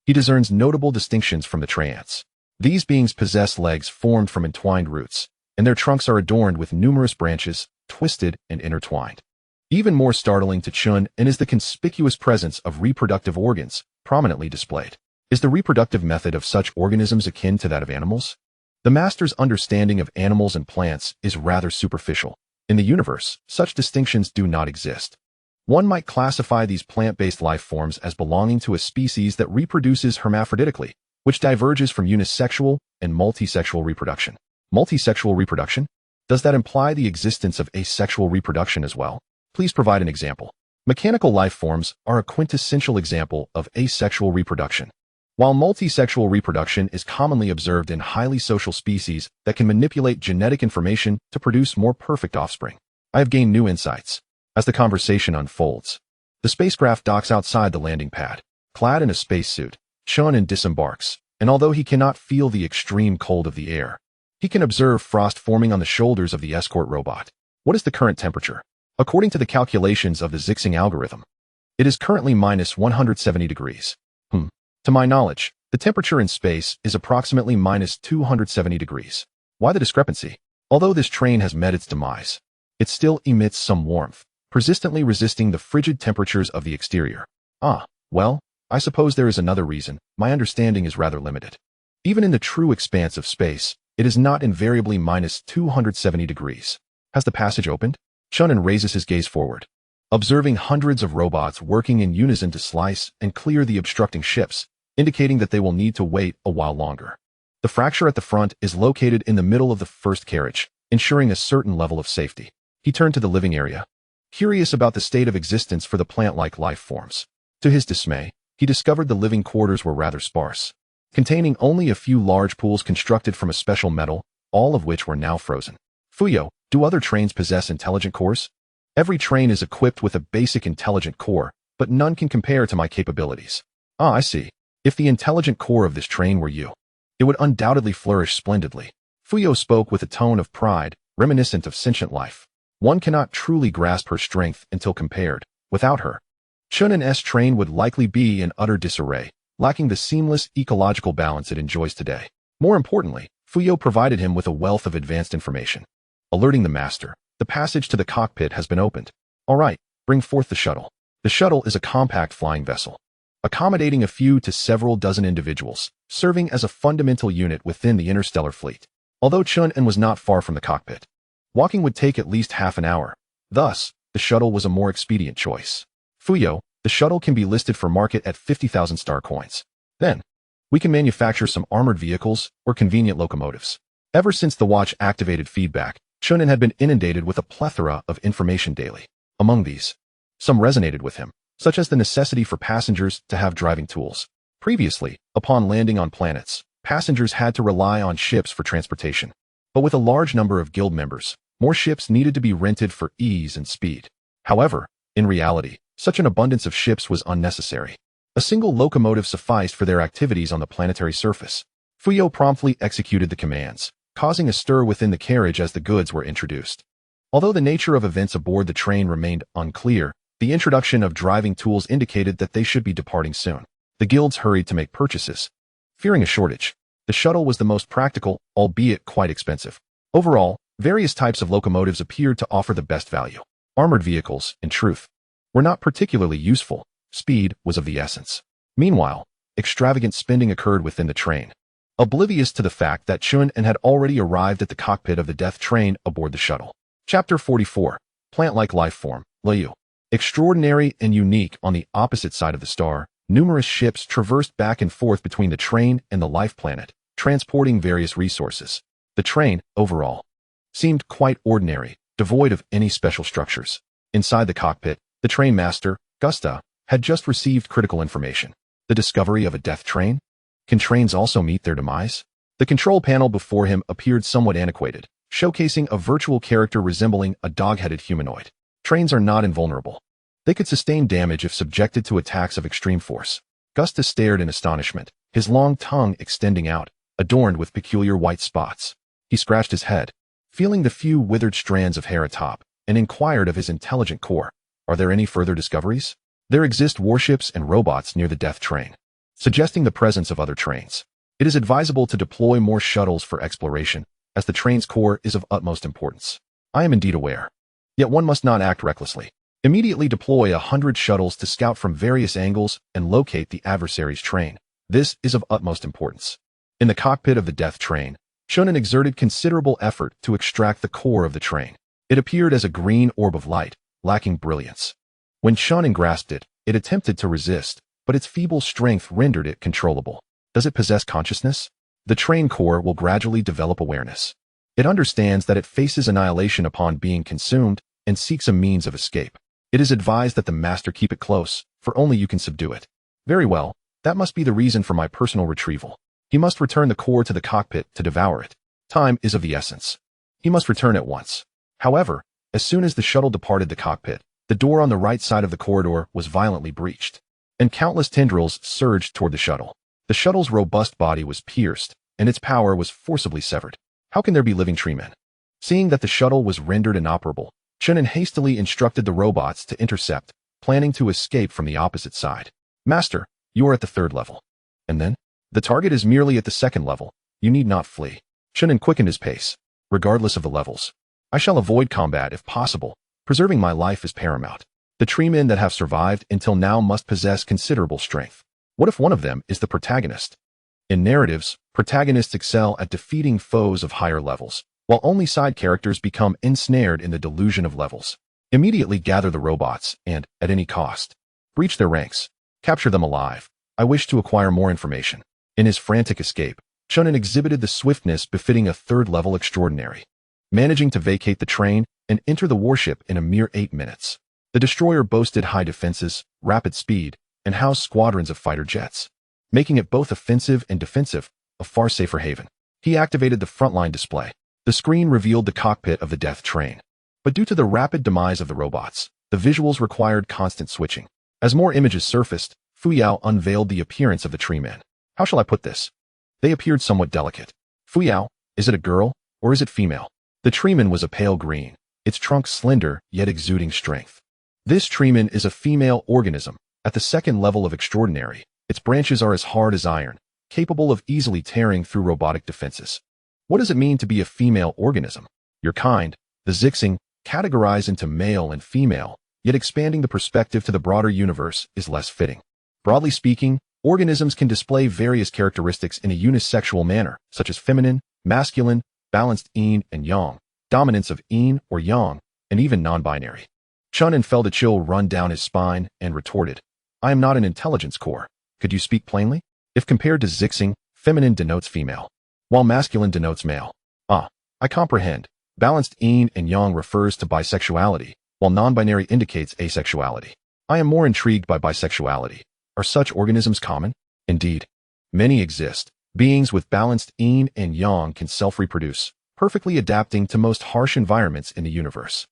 Speaker 1: he discerns notable distinctions from the treants. These beings possess legs formed from entwined roots, and their trunks are adorned with numerous branches, twisted and intertwined. Even more startling to Chen An is the conspicuous presence of reproductive organs, prominently displayed. Is the reproductive method of such organisms akin to that of animals? The master's understanding of animals and plants is rather superficial. In the universe, such distinctions do not exist. One might classify these plant-based life forms as belonging to a species that reproduces hermaphroditically, which diverges from unisexual and multisexual reproduction. Multisexual reproduction? Does that imply the existence of asexual reproduction as well? Please provide an example. Mechanical life forms are a quintessential example of asexual reproduction. While multisexual reproduction is commonly observed in highly social species that can manipulate genetic information to produce more perfect offspring, I have gained new insights. As the conversation unfolds, the spacecraft docks outside the landing pad. Clad in a spacesuit, Chen An disembarks, and although he cannot feel the extreme cold of the air, he can observe frost forming on the shoulders of the escort robot. What is the current temperature? According to the calculations of the Zixing algorithm, it is currently minus 170 degrees. To my knowledge, the temperature in space is approximately minus 270 degrees. Why the discrepancy? Although this train has met its demise, it still emits some warmth, persistently resisting the frigid temperatures of the exterior. Well, I suppose there is another reason. My understanding is rather limited. Even in the true expanse of space, it is not invariably minus 270 degrees. Has the passage opened? Chen An raises his gaze forward, observing hundreds of robots working in unison to slice and clear the obstructing ships, indicating that they will need to wait a while longer. The fracture at the front is located in the middle of the first carriage, ensuring a certain level of safety. He turned to the living area, curious about the state of existence for the plant-like life forms. To his dismay, he discovered the living quarters were rather sparse, containing only a few large pools constructed from a special metal, all of which were now frozen. Fuyao, do other trains possess intelligent cores? Every train is equipped with a basic intelligent core, but none can compare to my capabilities. I see. If the intelligent core of this train were you, it would undoubtedly flourish splendidly. Fuyao spoke with a tone of pride, reminiscent of sentient life. One cannot truly grasp her strength until compared. Without her, Chen An's train would likely be in utter disarray, lacking the seamless ecological balance it enjoys today. More importantly, Fuyao provided him with a wealth of advanced information. Alerting the master, the passage to the cockpit has been opened. All right, bring forth the shuttle. The shuttle is a compact flying vessel, accommodating a few to several dozen individuals, serving as a fundamental unit within the interstellar fleet. Although Chen An was not far from the cockpit, walking would take at least half an hour. Thus, the shuttle was a more expedient choice. Fuyao, the shuttle can be listed for market at 50,000 star coins. Then, we can manufacture some armored vehicles or convenient locomotives. Ever since the watch-activated feedback, Chen An had been inundated with a plethora of information daily. Among these, some resonated with him, such as the necessity for passengers to have driving tools. Previously, upon landing on planets, passengers had to rely on ships for transportation. But with a large number of guild members, more ships needed to be rented for ease and speed. However, in reality, such an abundance of ships was unnecessary. A single locomotive sufficed for their activities on the planetary surface. Fuyao promptly executed the commands, causing a stir within the carriage as the goods were introduced. Although the nature of events aboard the train remained unclear, the introduction of driving tools indicated that they should be departing soon. The guilds hurried to make purchases, fearing a shortage. The shuttle was the most practical, albeit quite expensive. Overall, various types of locomotives appeared to offer the best value. Armored vehicles, in truth, were not particularly useful. Speed was of the essence. Meanwhile, extravagant spending occurred within the train, oblivious to the fact that Chen An had already arrived at the cockpit of the death train aboard the shuttle. Chapter 44. Plant-like life form, Liu. Extraordinary and unique on the opposite side of the star, numerous ships traversed back and forth between the train and the life planet, transporting various resources. The train, overall, seemed quite ordinary, devoid of any special structures. Inside the cockpit, the train master, Gusta, had just received critical information. The discovery of a death train? Can trains also meet their demise? The control panel before him appeared somewhat antiquated, showcasing a virtual character resembling a dog-headed humanoid. Trains are not invulnerable. They could sustain damage if subjected to attacks of extreme force. Gusta stared in astonishment, his long tongue extending out, adorned with peculiar white spots. He scratched his head, feeling the few withered strands of hair atop, and inquired of his intelligent core, "Are there any further discoveries?" "There exist warships and robots near the death train. suggesting the presence of other trains. It is advisable to deploy more shuttles for exploration, as the train's core is of utmost importance. I am indeed aware. Yet one must not act recklessly. Immediately deploy 100 shuttles to scout from various angles and locate the adversary's train. This is of utmost importance. In the cockpit of the death train, Chen An exerted considerable effort to extract the core of the train. It appeared as a green orb of light, lacking brilliance. When Chen An grasped it, it attempted to resist, but its feeble strength rendered it controllable. Does it possess consciousness? The train core will gradually develop awareness. It understands that it faces annihilation upon being consumed and seeks a means of escape. It is advised that the master keep it close, for only you can subdue it. Very well, that must be the reason for my personal retrieval. He must return the core to the cockpit to devour it. Time is of the essence. He must return at once. However, as soon as the shuttle departed the cockpit, the door on the right side of the corridor was violently breached, and countless tendrils surged toward the shuttle. The shuttle's robust body was pierced, and its power was forcibly severed. How can there be living treemen? Seeing that the shuttle was rendered inoperable, Chen An hastily instructed the robots to intercept, planning to escape from the opposite side. Master, you are at the 3rd level. And then? The target is merely at the 2nd level. You need not flee. Chen An quickened his pace. Regardless of the levels, I shall avoid combat if possible. Preserving my life is paramount. The treemen that have survived until now must possess considerable strength. What if one of them is the protagonist? In narratives, protagonists excel at defeating foes of higher levels, while only side characters become ensnared in the delusion of levels. Immediately gather the robots and, at any cost, breach their ranks. Capture them alive. I wish to acquire more information. In his frantic escape, Chen An exhibited the swiftness befitting a 3rd-level extraordinary, managing to vacate the train and enter the warship in a mere 8 minutes. The destroyer boasted high defenses, rapid speed, and housed squadrons of fighter jets, making it both offensive and defensive, a far safer haven. He activated the frontline display. The screen revealed the cockpit of the death train. But due to the rapid demise of the robots, the visuals required constant switching. As more images surfaced, Fuyao unveiled the appearance of the treemen. How shall I put this? They appeared somewhat delicate. Fuyao, is it a girl, or is it female? The treeman was a pale green, its trunk slender yet exuding strength. This treeman is a female organism, at the 2nd level of extraordinary. Its branches are as hard as iron, capable of easily tearing through robotic defenses. What does it mean to be a female organism? Your kind, the Zixing, categorized into male and female, yet expanding the perspective to the broader universe is less fitting. Broadly speaking, organisms can display various characteristics in a unisexual manner, such as feminine, masculine, balanced yin and yang, dominance of yin or yang, and even non-binary. Chen An felt a chill run down his spine and retorted, I am not an intelligence core. Could you speak plainly? If compared to Zixing, feminine denotes female, while masculine denotes male. I comprehend. Balanced yin and yang refers to bisexuality, while non-binary indicates asexuality. I am more intrigued by bisexuality. Are such organisms common? Indeed. Many exist. Beings with balanced yin and yang can self-reproduce, perfectly adapting to most harsh environments in the universe.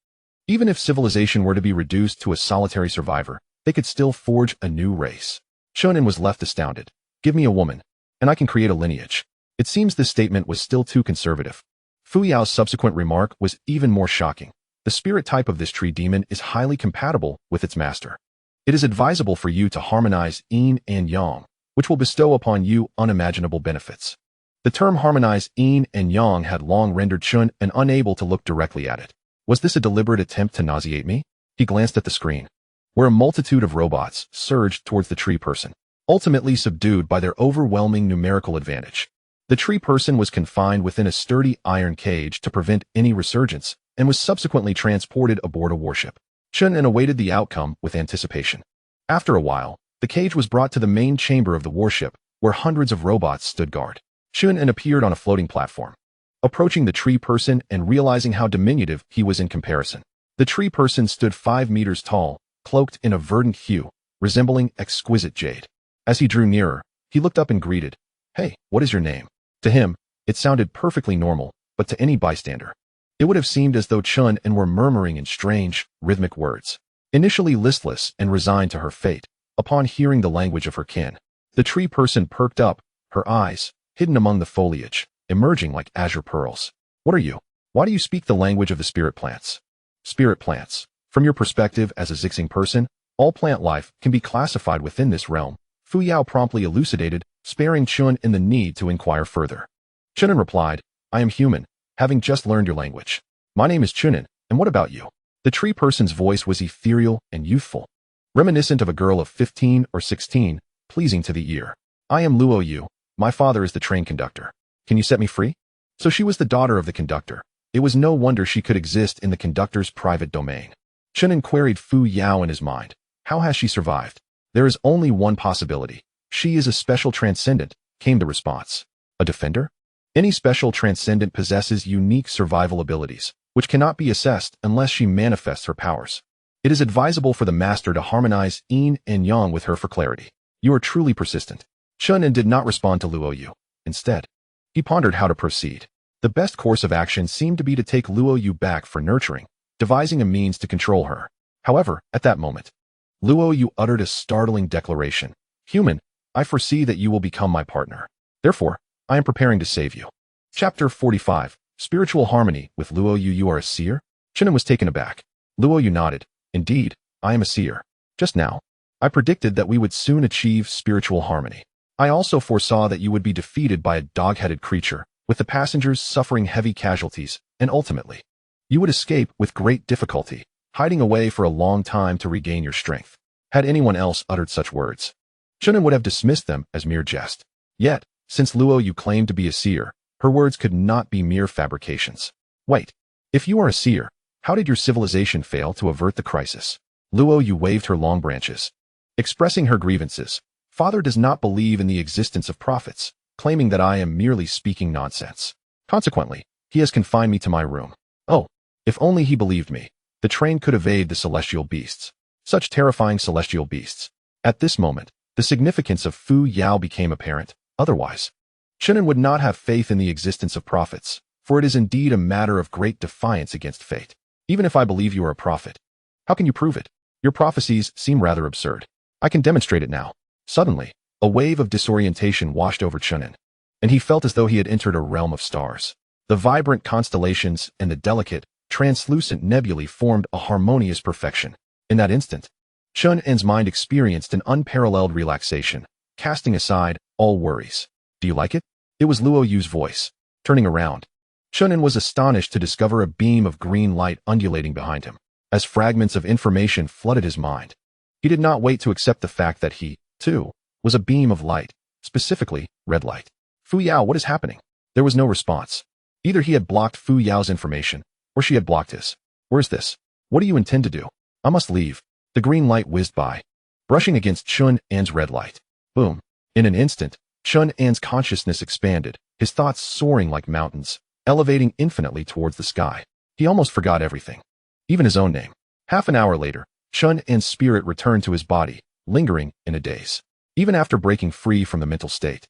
Speaker 1: Even if civilization were to be reduced to a solitary survivor, they could still forge a new race. Chen An was left astounded. Give me a woman, and I can create a lineage. It seems this statement was still too conservative. Fuyao's subsequent remark was even more shocking. The spirit type of this tree demon is highly compatible with its master. It is advisable for you to harmonize yin and yang, which will bestow upon you unimaginable benefits. The term harmonize yin and yang had long rendered Chen An unable to look directly at it. Was this a deliberate attempt to nauseate me? He glanced at the screen, where a multitude of robots surged towards the tree person, ultimately subdued by their overwhelming numerical advantage. The tree person was confined within a sturdy iron cage to prevent any resurgence and was subsequently transported aboard a warship. Chen An awaited the outcome with anticipation. After a while, the cage was brought to the main chamber of the warship, where hundreds of robots stood guard. Chen An appeared on a floating platform, approaching the tree person and realizing how diminutive he was in comparison. The tree person stood 5 meters tall, cloaked in a verdant hue, resembling exquisite jade. As he drew nearer, he looked up and greeted, Hey, what is your name? To him, it sounded perfectly normal, but to any bystander, it would have seemed as though Chen An were murmuring in strange, rhythmic words. Initially listless and resigned to her fate, upon hearing the language of her kin, the tree person perked up, her eyes, hidden among the foliage, emerging like azure pearls. What are you? Why do you speak the language of the spirit plants? Spirit plants. From your perspective as a Zixing person, all plant life can be classified within this realm, Fuyao promptly elucidated, sparing Chen An the need to inquire further. Chen An replied, I am human, having just learned your language. My name is Chen An, and what about you? The tree person's voice was ethereal and youthful, reminiscent of a girl of 15 or 16, pleasing to the ear. I am Luo Yu. My father is the train conductor. Can you set me free? So she was the daughter of the conductor. It was no wonder she could exist in the conductor's private domain. Chen An queried Fuyao in his mind. How has she survived? There is only one possibility. She is a special transcendent, came the response. A defender? Any special transcendent possesses unique survival abilities, which cannot be assessed unless she manifests her powers. It is advisable for the master to harmonize yin and yang with her for clarity. You are truly persistent. Chen An did not respond to Luo Yu. Instead, he pondered how to proceed. The best course of action seemed to be to take Luo Yu back for nurturing, devising a means to control her. However, at that moment, Luo Yu uttered a startling declaration. Human, I foresee that you will become my partner. Therefore, I am preparing to save you. Chapter 45. Spiritual Harmony with Luo Yu. You are a seer? Chen An was taken aback. Luo Yu nodded. Indeed, I am a seer. Just now, I predicted that we would soon achieve spiritual harmony. I also foresaw that you would be defeated by a dog-headed creature, with the passengers suffering heavy casualties, and ultimately, you would escape with great difficulty, hiding away for a long time to regain your strength. Had anyone else uttered such words, Chen An would have dismissed them as mere jest. Yet, since Luo Yu claimed to be a seer, her words could not be mere fabrications. Wait, if you are a seer, how did your civilization fail to avert the crisis? Luo Yu waved her long branches, expressing her grievances. Father does not believe in the existence of prophets, claiming that I am merely speaking nonsense. Consequently, he has confined me to my room. Oh, if only he believed me. The train could evade the celestial beasts. Such terrifying celestial beasts. At this moment, the significance of Fuyao became apparent. Otherwise, Chen An would not have faith in the existence of prophets, for it is indeed a matter of great defiance against fate. Even if I believe you are a prophet, how can you prove it? Your prophecies seem rather absurd. I can demonstrate it now. Suddenly, a wave of disorientation washed over Chen An, and he felt as though he had entered a realm of stars. The vibrant constellations and the delicate, translucent nebulae formed a harmonious perfection. In that instant, Chen An's mind experienced an unparalleled relaxation, casting aside all worries. Do you like it? It was Luo Yu's voice. Turning around, Chen An was astonished to discover a beam of green light undulating behind him. As fragments of information flooded his mind, he did not wait to accept the fact that he, too, was a beam of light, specifically, red light. Fuyao, what is happening? There was no response. Either he had blocked Fuyao's information, or she had blocked his. Where's this? What do you intend to do? I must leave. The green light whizzed by, brushing against Chen An's red light. Boom. In an instant, Chen An's consciousness expanded, his thoughts soaring like mountains, elevating infinitely towards the sky. He almost forgot everything, even his own name. Half an hour later, Chen An's spirit returned to his body, lingering in a daze. Even after breaking free from the mental state,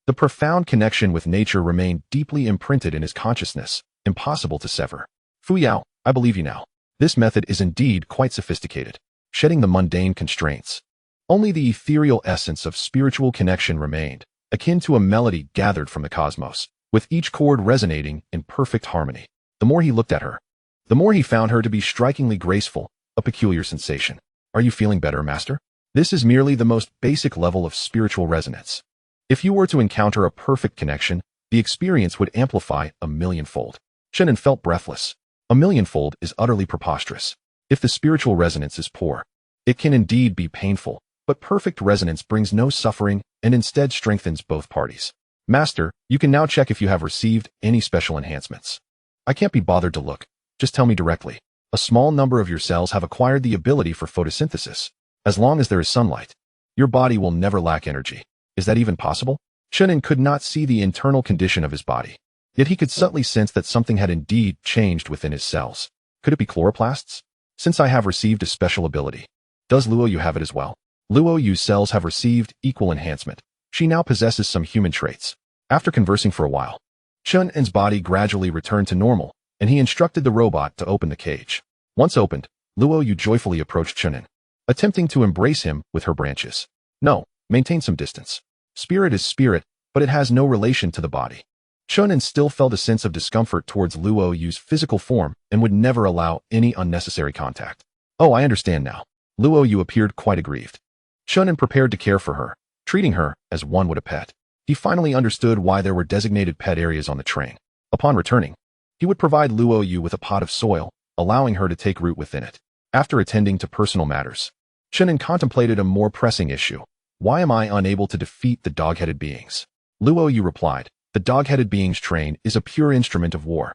Speaker 1: the profound connection with nature remained deeply imprinted in his consciousness, impossible to sever. Fuyao, I believe you now. This method is indeed quite sophisticated, shedding the mundane constraints. Only the ethereal essence of spiritual connection remained, akin to a melody gathered from the cosmos, with each chord resonating in perfect harmony. The more he looked at her, the more he found her to be strikingly graceful, a peculiar sensation. Are you feeling better, master? This is merely the most basic level of spiritual resonance. If you were to encounter a perfect connection, the experience would amplify a millionfold. Chen An felt breathless. A millionfold is utterly preposterous. If the spiritual resonance is poor, it can indeed be painful, but perfect resonance brings no suffering and instead strengthens both parties. Master, you can now check if you have received any special enhancements. I can't be bothered to look. Just tell me directly. A small number of your cells have acquired the ability for photosynthesis. As long as there is sunlight, your body will never lack energy. Is that even possible? Chen An could not see the internal condition of his body, yet he could subtly sense that something had indeed changed within his cells. Could it be chloroplasts? Since I have received a special ability, does Luo Yu have it as well? Luo Yu's cells have received equal enhancement. She now possesses some human traits. After conversing for a while, Chen An's body gradually returned to normal, and he instructed the robot to open the cage. Once opened, Luo Yu joyfully approached Chen An, attempting to embrace him with her branches. No, maintain some distance. Spirit is spirit, but it has no relation to the body. Chen An still felt a sense of discomfort towards Luo Yu's physical form and would never allow any unnecessary contact. Oh, I understand now. Luo Yu appeared quite aggrieved. Chen An prepared to care for her, treating her as one would a pet. He finally understood why there were designated pet areas on the train. Upon returning, he would provide Luo Yu with a pot of soil, allowing her to take root within it. After attending to personal matters, Chen An contemplated a more pressing issue. Why am I unable to defeat the dog-headed beings? Luo Yu replied, the dog-headed beings train is a pure instrument of war,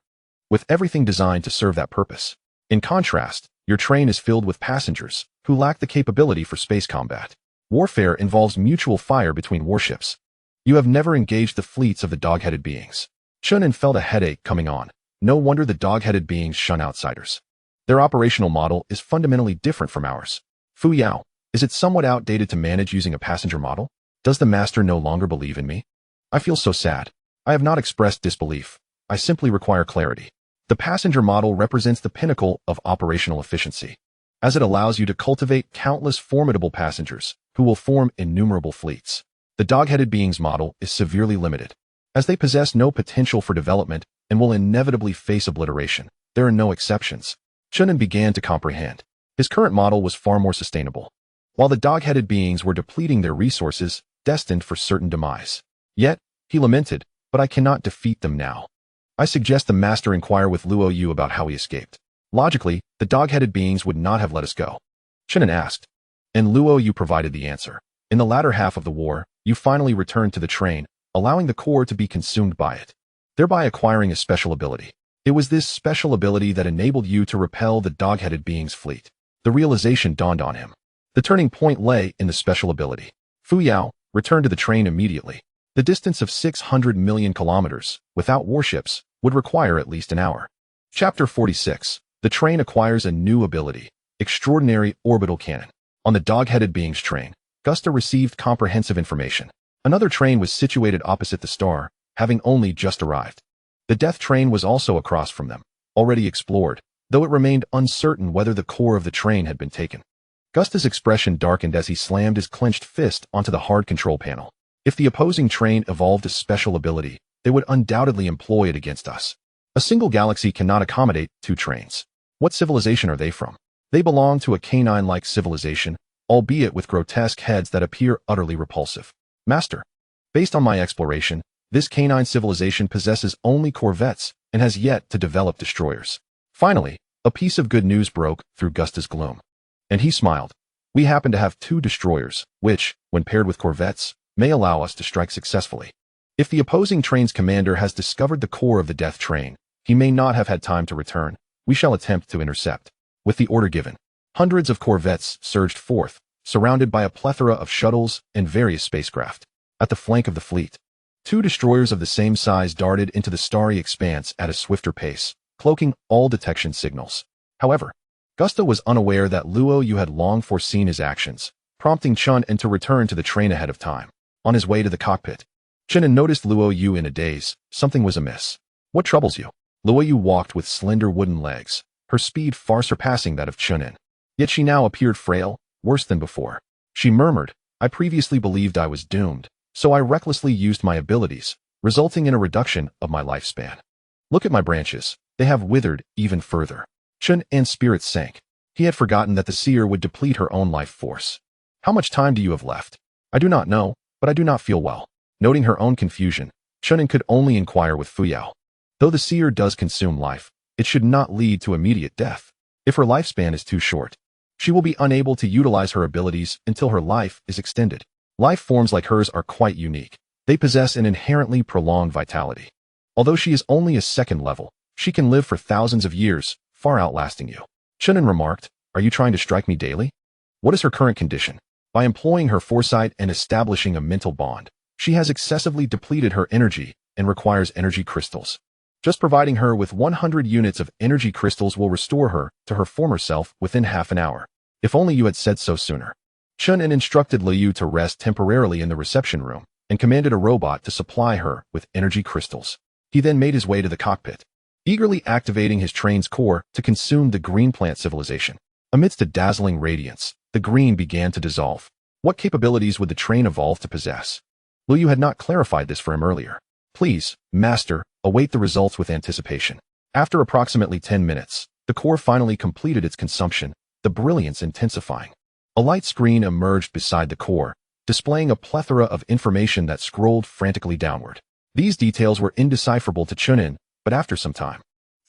Speaker 1: with everything designed to serve that purpose. In contrast, your train is filled with passengers who lack the capability for space combat. Warfare involves mutual fire between warships. You have never engaged the fleets of the dog-headed beings. Chen An felt a headache coming on. No wonder the dog-headed beings shun outsiders. Their operational model is fundamentally different from ours. Fuyao, is it somewhat outdated to manage using a passenger model? Does the master no longer believe in me? I feel so sad. I have not expressed disbelief. I simply require clarity. The passenger model represents the pinnacle of operational efficiency, as it allows you to cultivate countless formidable passengers who will form innumerable fleets. The dog-headed beings model is severely limited, as they possess no potential for development and will inevitably face obliteration. There are no exceptions. Chen An began to comprehend. His current model was far more sustainable, while the dog-headed beings were depleting their resources, destined for certain demise. Yet, he lamented, but I cannot defeat them now. I suggest the master inquire with Luo Yu about how he escaped. Logically, the dog-headed beings would not have let us go. Chen An asked, and Luo Yu provided the answer. In the latter half of the war, you finally returned to the train, allowing the core to be consumed by it, thereby acquiring a special ability. It was this special ability that enabled you to repel the dog-headed beings' fleet. The realization dawned on him. The turning point lay in the special ability. Fuyao returned to the train immediately. The distance of 600 million kilometers, without warships, would require at least an hour. Chapter 46. The train acquires a new ability, Extraordinary Orbital Cannon. On the dog-headed beings train, Gusta received comprehensive information. Another train was situated opposite the star, having only just arrived. The death train was also across from them, already explored, though it remained uncertain whether the core of the train had been taken. Gusta's expression darkened as he slammed his clenched fist onto the hard control panel. If the opposing train evolved a special ability, they would undoubtedly employ it against us. A single galaxy cannot accommodate two trains. What civilization are they from? They belong to a canine-like civilization, albeit with grotesque heads that appear utterly repulsive. Master, based on my exploration, this canine civilization possesses only corvettes and has yet to develop destroyers. Finally, a piece of good news broke through Gusta's gloom. And he smiled. We happen to have two destroyers, which, when paired with corvettes, may allow us to strike successfully. If the opposing train's commander has discovered the core of the death train, he may not have had time to return. We shall attempt to intercept. With the order given, hundreds of corvettes surged forth, surrounded by a plethora of shuttles and various spacecraft. At the flank of the fleet, two destroyers of the same size darted into the starry expanse at a swifter pace, cloaking all detection signals. However, Gusta was unaware that Luo Yu had long foreseen his actions, prompting Chen An to return to the train ahead of time. On his way to the cockpit, Chen An noticed Luo Yu in a daze. Something was amiss. What troubles you? Luo Yu walked with slender wooden legs, her speed far surpassing that of Chen An. Yet she now appeared frail, worse than before. She murmured, I previously believed I was doomed, so I recklessly used my abilities, resulting in a reduction of my lifespan. Look at my branches. They have withered even further. Chen An's spirit sank. He had forgotten that the seer would deplete her own life force. How much time do you have left? I do not know, but I do not feel well. Noting her own confusion, Chen An could only inquire with Fuyao. Though the seer does consume life, it should not lead to immediate death. If her lifespan is too short, she will be unable to utilize her abilities until her life is extended. Life forms like hers are quite unique. They possess an inherently prolonged vitality. Although she is only a second level, she can live for thousands of years, far outlasting you. Chen An remarked, are you trying to strike me daily? What is her current condition? By employing her foresight and establishing a mental bond, she has excessively depleted her energy and requires energy crystals. Just providing her with 100 units of energy crystals will restore her to her former self within half an hour. If only you had said so sooner. Chen An instructed Liu to rest temporarily in the reception room and commanded a robot to supply her with energy crystals. He then made his way to the cockpit, eagerly activating his train's core to consume the green plant civilization. Amidst a dazzling radiance, the green began to dissolve. What capabilities would the train evolve to possess? Liu had not clarified this for him earlier. Please, Master, await the results with anticipation. After approximately 10 minutes, the core finally completed its consumption, the brilliance intensifying. A light screen emerged beside the core, displaying a plethora of information that scrolled frantically downward. These details were indecipherable to Chen An, but after some time,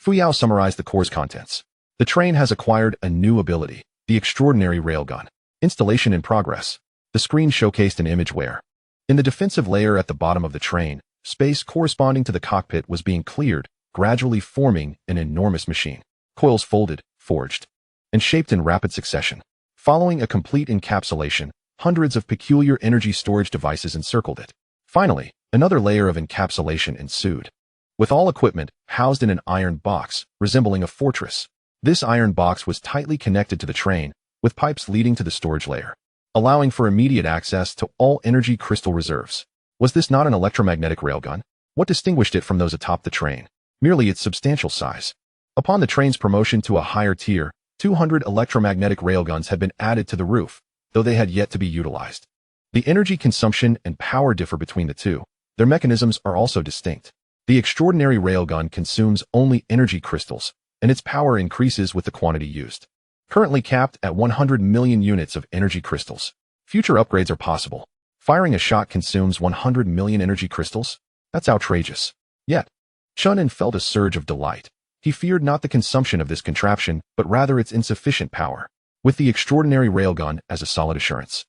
Speaker 1: Fuyao summarized the core's contents. The train has acquired a new ability, the extraordinary railgun. Installation in progress. The screen showcased an image where, in the defensive layer at the bottom of the train, space corresponding to the cockpit was being cleared, gradually forming an enormous machine. Coils folded, forged, and shaped in rapid succession. Following a complete encapsulation, hundreds of peculiar energy storage devices encircled it. Finally, another layer of encapsulation ensued, with all equipment housed in an iron box, resembling a fortress. This iron box was tightly connected to the train, with pipes leading to the storage layer, allowing for immediate access to all energy crystal reserves. Was this not an electromagnetic railgun? What distinguished it from those atop the train? Merely its substantial size. Upon the train's promotion to a higher tier, 200 electromagnetic railguns had been added to the roof, though they had yet to be utilized. The energy consumption and power differ between the two. Their mechanisms are also distinct. The extraordinary railgun consumes only energy crystals, and its power increases with the quantity used. Currently capped at 100 million units of energy crystals. Future upgrades are possible. Firing a shot consumes 100 million energy crystals? That's outrageous. Yet, Chen An felt a surge of delight. He feared not the consumption of this contraption, but rather its insufficient power. With the extraordinary railgun as a solid assurance,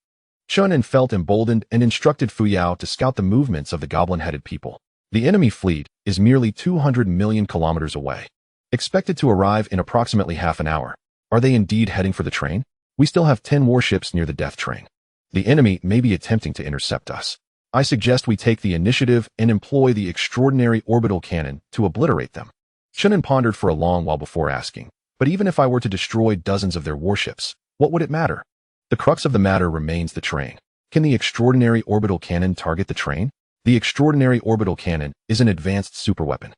Speaker 1: Chen An felt emboldened and instructed Fuyao to scout the movements of the goblin-headed people. The enemy fleet is merely 200 million kilometers away, expected to arrive in approximately half an hour. Are they indeed heading for the train? We still have 10 warships near the death train. The enemy may be attempting to intercept us. I suggest we take the initiative and employ the extraordinary orbital cannon to obliterate them. Chen An pondered for a long while before asking, but even if I were to destroy dozens of their warships, what would it matter? The crux of the matter remains the train. Can the extraordinary orbital cannon target the train? The extraordinary orbital cannon is an advanced superweapon.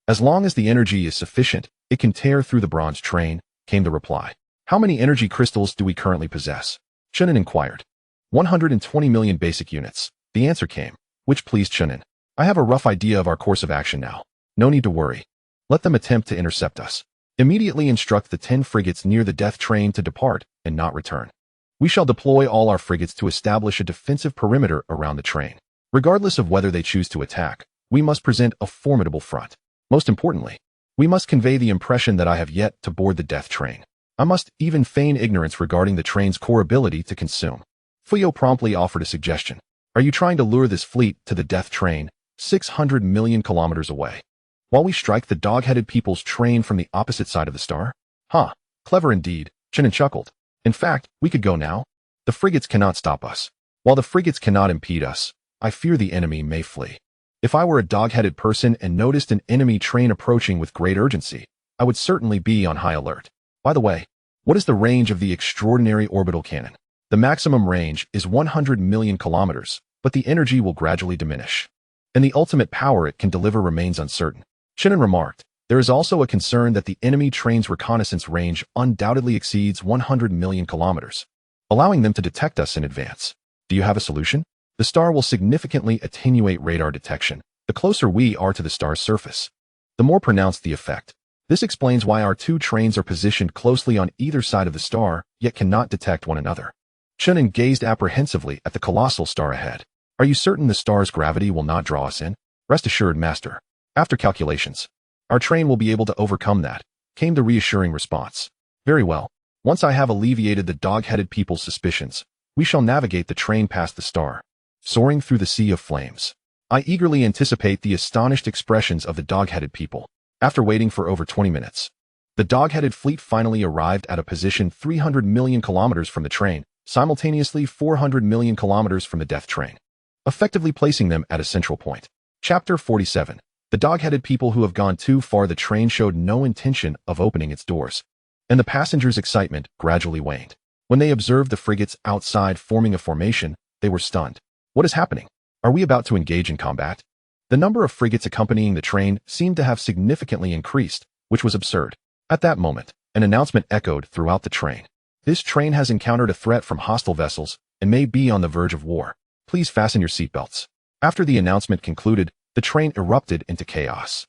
Speaker 1: As long as the energy is sufficient, it can tear through the bronze train, came the reply. How many energy crystals do we currently possess? Chen An inquired. 120 million basic units. The answer came, which pleased Chen An. I have a rough idea of our course of action now. No need to worry. Let them attempt to intercept us. Immediately instruct the 10 frigates near the death train to depart and not return. We shall deploy all our frigates to establish a defensive perimeter around the train. Regardless of whether they choose to attack, we must present a formidable front. Most importantly, we must convey the impression that I have yet to board the death train. I must even feign ignorance regarding the train's core ability to consume. Fuyao promptly offered a suggestion. Are you trying to lure this fleet to the death train, 600 million kilometers away, while we strike the dog-headed people's train from the opposite side of the star? Huh, clever indeed, Chen An chuckled. In fact, we could go now. The frigates cannot stop us. While the frigates cannot impede us, I fear the enemy may flee. If I were a dog-headed person and noticed an enemy train approaching with great urgency, I would certainly be on high alert. By the way, what is the range of the extraordinary orbital cannon? The maximum range is 100 million kilometers, but the energy will gradually diminish, and the ultimate power it can deliver remains uncertain. Chen An remarked, there is also a concern that the enemy train's reconnaissance range undoubtedly exceeds 100 million kilometers, allowing them to detect us in advance. Do you have a solution? The star will significantly attenuate radar detection the closer we are to the star's surface. The more pronounced the effect. This explains why our two trains are positioned closely on either side of the star, yet cannot detect one another. Chen An gazed apprehensively at the colossal star ahead. Are you certain the star's gravity will not draw us in? Rest assured, Master. After calculations, our train will be able to overcome that, came the reassuring response. Very well. Once I have alleviated the dog-headed people's suspicions, we shall navigate the train past the star, soaring through the sea of flames. I eagerly anticipate the astonished expressions of the dog-headed people. After waiting for over 20 minutes, the dog-headed fleet finally arrived at a position 300 million kilometers from the train, simultaneously 400 million kilometers from the death train, effectively placing them at a central point. Chapter 47. The dog-headed people who have gone too far. The train showed no intention of opening its doors, and the passengers' excitement gradually waned. When they observed the frigates outside forming a formation, they were stunned. What is happening? Are we about to engage in combat? The number of frigates accompanying the train seemed to have significantly increased, which was absurd. At that moment, an announcement echoed throughout the train. This train has encountered a threat from hostile vessels and may be on the verge of war. Please fasten your seatbelts. After the announcement concluded, the train erupted into chaos.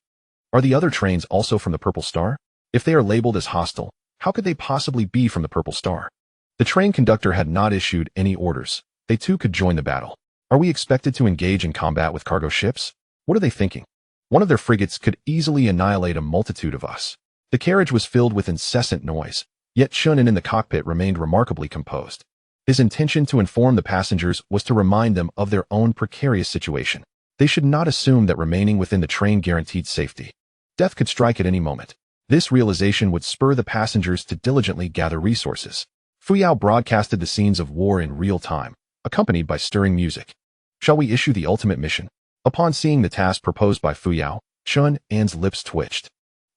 Speaker 1: Are the other trains also from the Purple Star? If they are labeled as hostile, how could they possibly be from the Purple Star? The train conductor had not issued any orders, they too could join the battle. Are we expected to engage in combat with cargo ships? What are they thinking? One of their frigates could easily annihilate a multitude of us. The carriage was filled with incessant noise, yet Chen An in the cockpit remained remarkably composed. His intention to inform the passengers was to remind them of their own precarious situation. They should not assume that remaining within the train guaranteed safety. Death could strike at any moment. This realization would spur the passengers to diligently gather resources. Fuyao broadcasted the scenes of war in real time, accompanied by stirring music. Shall we issue the ultimate mission? Upon seeing the task proposed by Fuyao, Chen An's lips twitched.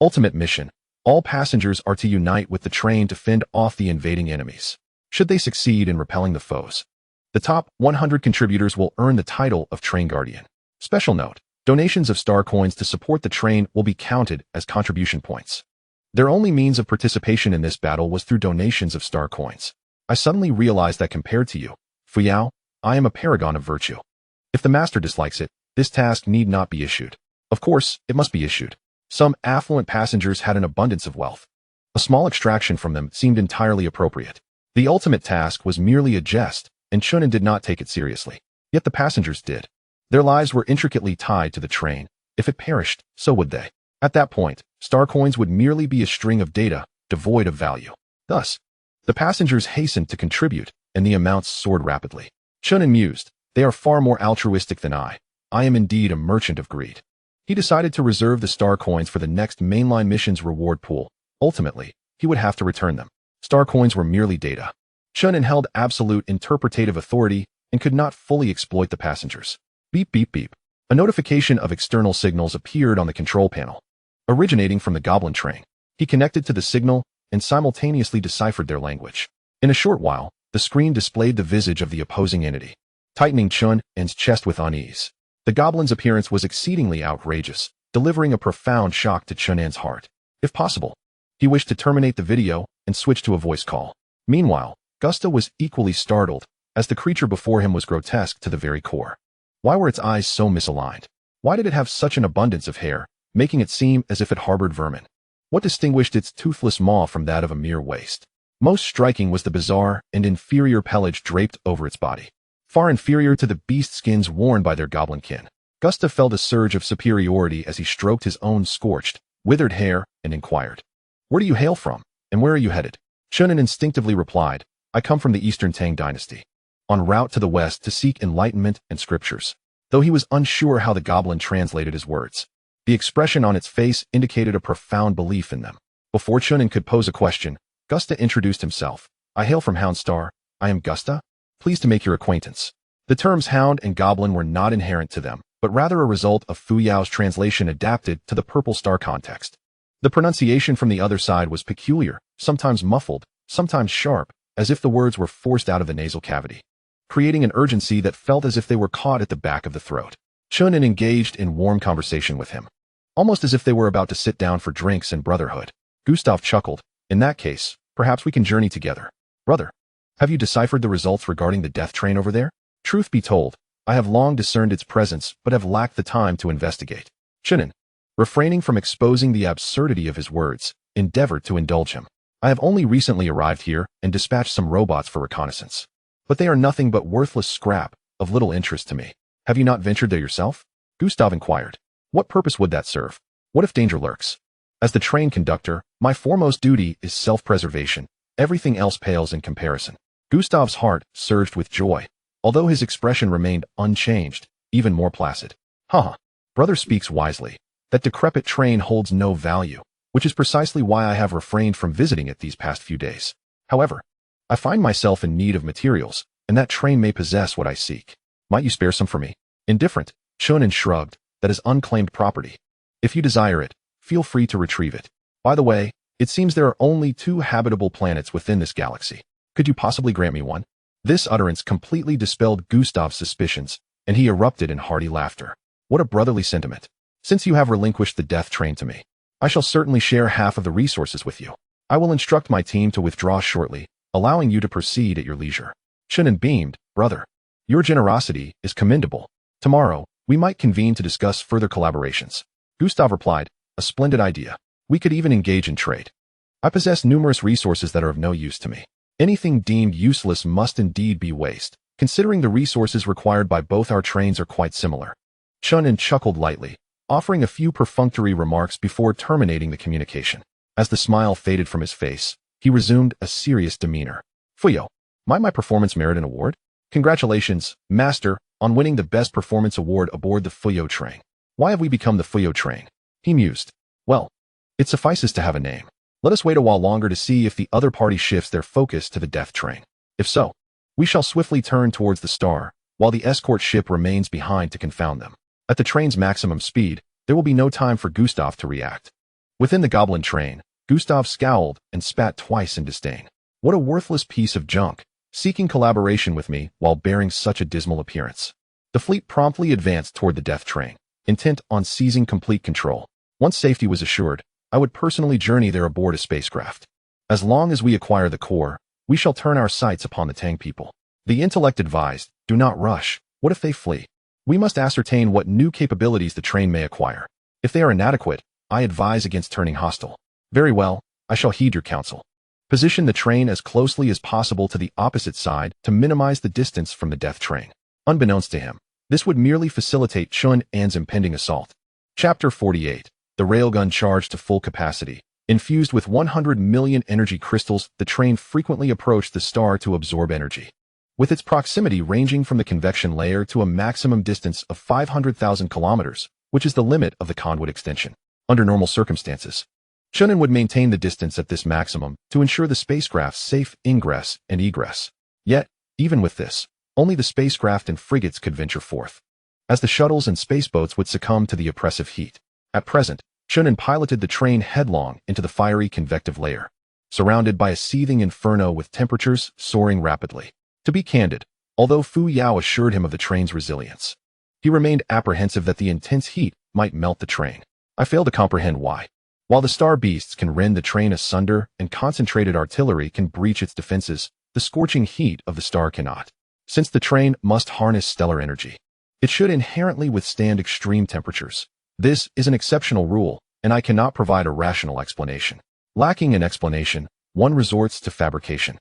Speaker 1: Ultimate mission. All passengers are to unite with the train to fend off the invading enemies. Should they succeed in repelling the foes, the top 100 contributors will earn the title of Train Guardian. Special note, donations of star coins to support the train will be counted as contribution points. Their only means of participation in this battle was through donations of star coins. I suddenly realized that compared to you, Fuyao, I am a paragon of virtue. If the master dislikes it, this task need not be issued. Of course, it must be issued. Some affluent passengers had an abundance of wealth. A small extraction from them seemed entirely appropriate. The ultimate task was merely a jest, and Chen An did not take it seriously. Yet the passengers did. Their lives were intricately tied to the train. If it perished, so would they. At that point, star coins would merely be a string of data, devoid of value. Thus, the passengers hastened to contribute, and the amounts soared rapidly. Chen An mused, they are far more altruistic than I. I am indeed a merchant of greed. He decided to reserve the star coins for the next mainline mission's reward pool. Ultimately, he would have to return them. Star coins were merely data. Chen An held absolute interpretative authority and could not fully exploit the passengers. Beep beep beep. A notification of external signals appeared on the control panel. Originating from the goblin train, he connected to the signal and simultaneously deciphered their language. In a short while, the screen displayed the visage of the opposing entity, tightening Chen An's chest with unease. The goblin's appearance was exceedingly outrageous, delivering a profound shock to Chen An's heart. If possible, he wished to terminate the video and switch to a voice call. Meanwhile, Gusta was equally startled, as the creature before him was grotesque to the very core. Why were its eyes so misaligned? Why did it have such an abundance of hair, making it seem as if it harbored vermin? What distinguished its toothless maw from that of a mere waste? Most striking was the bizarre and inferior pelage draped over its body, far inferior to the beast skins worn by their goblin kin. Gusta felt a surge of superiority as he stroked his own scorched, withered hair and inquired, "Where do you hail from, and where are you headed?" Chen An instinctively replied, "I come from the Eastern Tang dynasty, en route to the west to seek enlightenment and scriptures." Though he was unsure how the goblin translated his words, the expression on its face indicated a profound belief in them. Before Chen An could pose a question, Gusta introduced himself. "I hail from Hound Star. I am Gusta. Pleased to make your acquaintance." The terms hound and goblin were not inherent to them, but rather a result of Fuyao's translation adapted to the Purple Star context. The pronunciation from the other side was peculiar, sometimes muffled, sometimes sharp, as if the words were forced out of the nasal cavity, creating an urgency that felt as if they were caught at the back of the throat. Chen An engaged in warm conversation with him, almost as if they were about to sit down for drinks and brotherhood. Gustav chuckled, "In that case, perhaps we can journey together. Brother, have you deciphered the results regarding the death train over there?" "Truth be told, I have long discerned its presence but have lacked the time to investigate." Chen An, refraining from exposing the absurdity of his words, endeavored to indulge him. "I have only recently arrived here and dispatched some robots for reconnaissance. But they are nothing but worthless scrap, of little interest to me. Have you not ventured there yourself?" Gustav inquired. "What purpose would that serve? What if danger lurks? As the train conductor, my foremost duty is self-preservation. Everything else pales in comparison." Gustav's heart surged with joy, although his expression remained unchanged, even more placid. "Haha, brother speaks wisely. That decrepit train holds no value, which is precisely why I have refrained from visiting it these past few days. However, I find myself in need of materials, and that train may possess what I seek. Might you spare some for me?" "Indifferent," Chen An shrugged, "that is unclaimed property. If you desire it, feel free to retrieve it. By the way, it seems there are only 2 habitable planets within this galaxy. Could you possibly grant me one?" This utterance completely dispelled Gustav's suspicions, and he erupted in hearty laughter. "What a brotherly sentiment. Since you have relinquished the death train to me, I shall certainly share half of the resources with you. I will instruct my team to withdraw shortly, allowing you to proceed at your leisure." Chen An beamed, "Brother, your generosity is commendable. Tomorrow, we might convene to discuss further collaborations." Gustav replied, "A splendid idea. We could even engage in trade. I possess numerous resources that are of no use to me. Anything deemed useless must indeed be waste." considering the resources required by both our trains are quite similar. Chen An chuckled lightly, offering a few perfunctory remarks before terminating the communication. As the smile faded from his face, he resumed a serious demeanor. Fuyao, might my performance merit an award? Congratulations, Master, on winning the Best Performance Award aboard the Fuyao train. Why have we become the Fuyao train? He mused. Well, it suffices to have a name. Let us wait a while longer to see if the other party shifts their focus to the death train. If so, we shall swiftly turn towards the star, while the escort ship remains behind to confound them. At the train's maximum speed, there will be no time for Gustav to react. Within the goblin train, Gustav scowled and spat twice in disdain. What a worthless piece of junk, seeking collaboration with me while bearing such a dismal appearance. The fleet promptly advanced toward the death train, intent on seizing complete control. Once safety was assured, I would personally journey there aboard a spacecraft. As long as we acquire the core, we shall turn our sights upon the Tang people. The intellect advised, do not rush. What if they flee? We must ascertain what new capabilities the train may acquire. If they are inadequate, I advise against turning hostile. Very well, I shall heed your counsel. Position the train as closely as possible to the opposite side to minimize the distance from the death train. Unbeknownst to him, this would merely facilitate Chen An's impending assault. Chapter 48. The railgun charged to full capacity. Infused with 100 million energy crystals, the train frequently approached the star to absorb energy. With its proximity ranging from the convection layer to a maximum distance of 500,000 kilometers, which is the limit of the conduit extension. Under normal circumstances, Chen An would maintain the distance at this maximum to ensure the spacecraft's safe ingress and egress. Yet, even with this, only the spacecraft and frigates could venture forth, as the shuttles and spaceboats would succumb to the oppressive heat. At present, Chen An piloted the train headlong into the fiery convective layer, surrounded by a seething inferno with temperatures soaring rapidly. To be candid, although Fuyao assured him of the train's resilience, he remained apprehensive that the intense heat might melt the train. I fail to comprehend why. While the star beasts can rend the train asunder and concentrated artillery can breach its defenses, the scorching heat of the star cannot. Since the train must harness stellar energy, it should inherently withstand extreme temperatures. This is an exceptional rule, and I cannot provide a rational explanation. Lacking an explanation, one resorts to fabrication.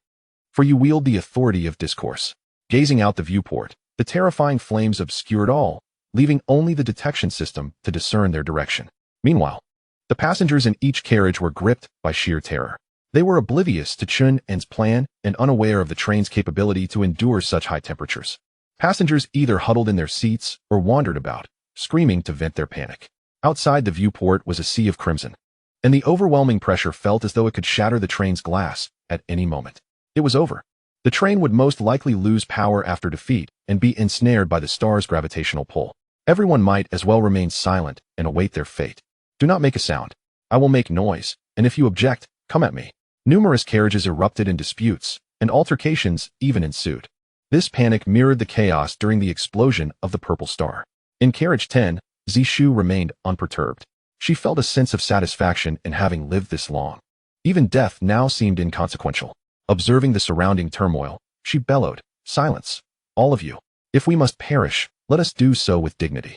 Speaker 1: For you wield the authority of discourse. Gazing out the viewport, the terrifying flames obscured all, leaving only the detection system to discern their direction. Meanwhile, the passengers in each carriage were gripped by sheer terror. They were oblivious to Chen An's plan and unaware of the train's capability to endure such high temperatures. Passengers either huddled in their seats or wandered about, screaming to vent their panic. Outside the viewport was a sea of crimson, and the overwhelming pressure felt as though it could shatter the train's glass at any moment. It was over. The train would most likely lose power after defeat and be ensnared by the star's gravitational pull. Everyone might as well remain silent and await their fate. Do not make a sound. I will make noise, and if you object, come at me. Numerous carriages erupted in disputes, and altercations even ensued. This panic mirrored the chaos during the explosion of the purple star. In carriage 10, Zishu remained unperturbed. She felt a sense of satisfaction in having lived this long. Even death now seemed inconsequential. Observing the surrounding turmoil, she bellowed, "Silence, all of you. If we must perish, let us do so with dignity."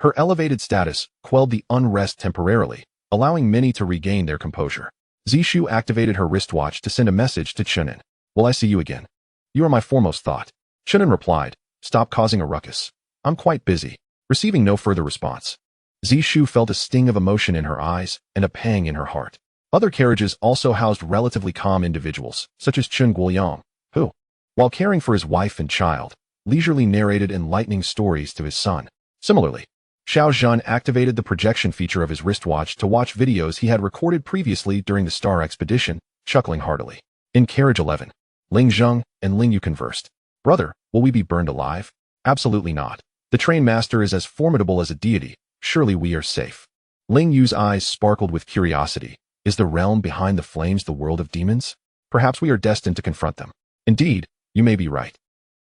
Speaker 1: Her elevated status quelled the unrest temporarily, allowing many to regain their composure. Zishu activated her wristwatch to send a message to Chen An. "Will I see you again? You are my foremost thought." Chen An replied, "Stop causing a ruckus. I'm quite busy." Receiving no further response, Zishu felt a sting of emotion in her eyes and a pang in her heart. Other carriages also housed relatively calm individuals, such as Chen Guoyang, who, while caring for his wife and child, leisurely narrated enlightening stories to his son. Similarly, Xiao Zhan activated the projection feature of his wristwatch to watch videos he had recorded previously during the star expedition, chuckling heartily. In carriage 11, Ling Zheng and Ling Yu conversed. "Brother, will we be burned alive?" "Absolutely not. The train master is as formidable as a deity. Surely we are safe." Ling Yu's eyes sparkled with curiosity. Is the realm behind the flames the world of demons? Perhaps we are destined to confront them. Indeed, you may be right.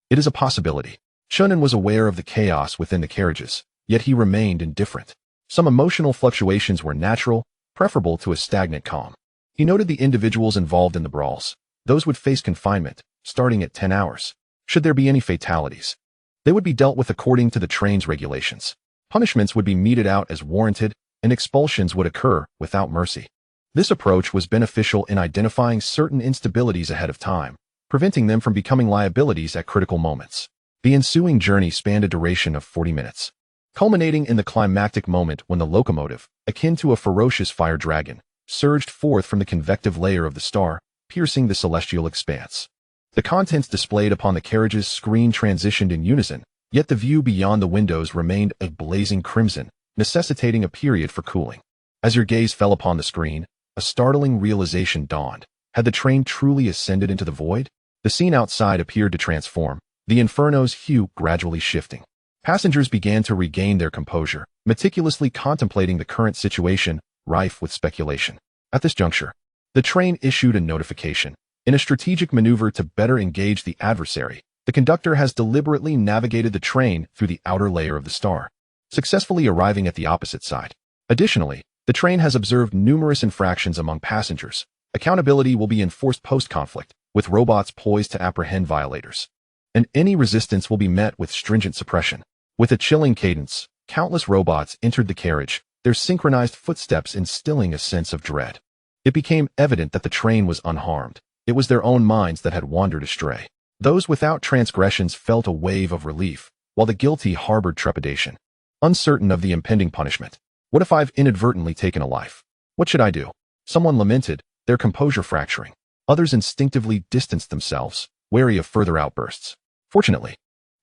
Speaker 1: It is a possibility. Chen An was aware of the chaos within the carriages, yet he remained indifferent. Some emotional fluctuations were natural, preferable to a stagnant calm. He noted the individuals involved in the brawls. Those would face confinement, starting at 10 hours. Should there be any fatalities, they would be dealt with according to the train's regulations. Punishments would be meted out as warranted, and expulsions would occur without mercy. This approach was beneficial in identifying certain instabilities ahead of time, preventing them from becoming liabilities at critical moments. The ensuing journey spanned a duration of 40 minutes, culminating in the climactic moment when the locomotive, akin to a ferocious fire dragon, surged forth from the convective layer of the star, piercing the celestial expanse. The contents displayed upon the carriage's screen transitioned in unison, yet the view beyond the windows remained a blazing crimson, necessitating a period for cooling. As your gaze fell upon the screen, a startling realization dawned. Had the train truly ascended into the void? The scene outside appeared to transform, the inferno's hue gradually shifting. Passengers began to regain their composure, meticulously contemplating the current situation, rife with speculation. At this juncture, the train issued a notification. In a strategic maneuver to better engage the adversary, the conductor has deliberately navigated the train through the outer layer of the star, successfully arriving at the opposite side. Additionally, the train has observed numerous infractions among passengers. Accountability will be enforced post-conflict, with robots poised to apprehend violators. And any resistance will be met with stringent suppression. With a chilling cadence, countless robots entered the carriage, their synchronized footsteps instilling a sense of dread. It became evident that the train was unharmed. It was their own minds that had wandered astray. Those without transgressions felt a wave of relief, while the guilty harbored trepidation, uncertain of the impending punishment. What if I've inadvertently taken a life? What should I do? Someone lamented, their composure fracturing. Others instinctively distanced themselves, wary of further outbursts. Fortunately,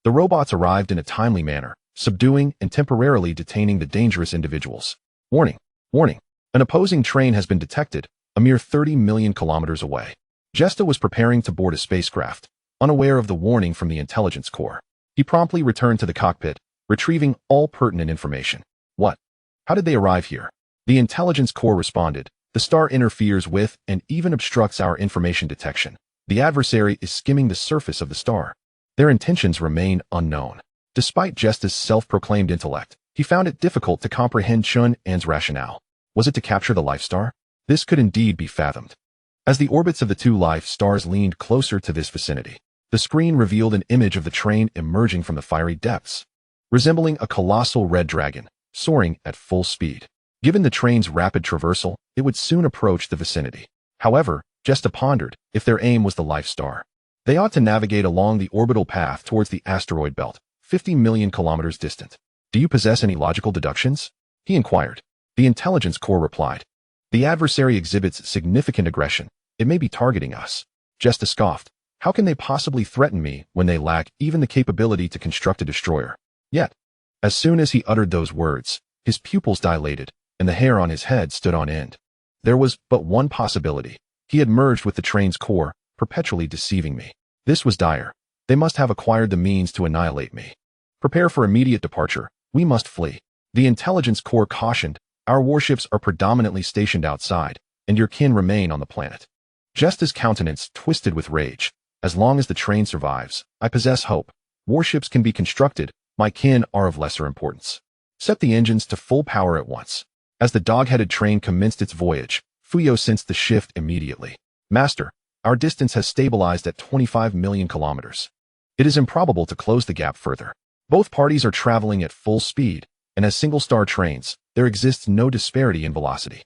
Speaker 1: the robots arrived in a timely manner, subduing and temporarily detaining the dangerous individuals. Warning! Warning! An opposing train has been detected, a mere 30 million kilometers away. Jesta was preparing to board a spacecraft, unaware of the warning from the intelligence core. He promptly returned to the cockpit, retrieving all pertinent information. What? How did they arrive here? The intelligence core responded. The star interferes with and even obstructs our information detection. The adversary is skimming the surface of the star. Their intentions remain unknown. Despite Jesta's self-proclaimed intellect, he found it difficult to comprehend Chen An's rationale. Was it to capture the life star? This could indeed be fathomed. As the orbits of the two life stars leaned closer to this vicinity, the screen revealed an image of the train emerging from the fiery depths, resembling a colossal red dragon, soaring at full speed. Given the train's rapid traversal, it would soon approach the vicinity. However, Jesta pondered, if their aim was the life star, they ought to navigate along the orbital path towards the asteroid belt, 50 million kilometers distant. Do you possess any logical deductions? He inquired. The intelligence core replied. The adversary exhibits significant aggression. It may be targeting us. Jesta scoffed. How can they possibly threaten me when they lack even the capability to construct a destroyer? Yet, as soon as he uttered those words, his pupils dilated, and the hair on his head stood on end. There was but one possibility. He had merged with the train's core, perpetually deceiving me. This was dire. They must have acquired the means to annihilate me. Prepare for immediate departure. We must flee. The intelligence core cautioned, our warships are predominantly stationed outside, and your kin remain on the planet. Jesta's countenance twisted with rage. As long as the train survives, I possess hope. Warships can be constructed, my kin are of lesser importance. Set the engines to full power at once. As the dog-headed train commenced its voyage, Fuyao sensed the shift immediately. Master, our distance has stabilized at 25 million kilometers. It is improbable to close the gap further. Both parties are traveling at full speed, and as single-star trains, there exists no disparity in velocity.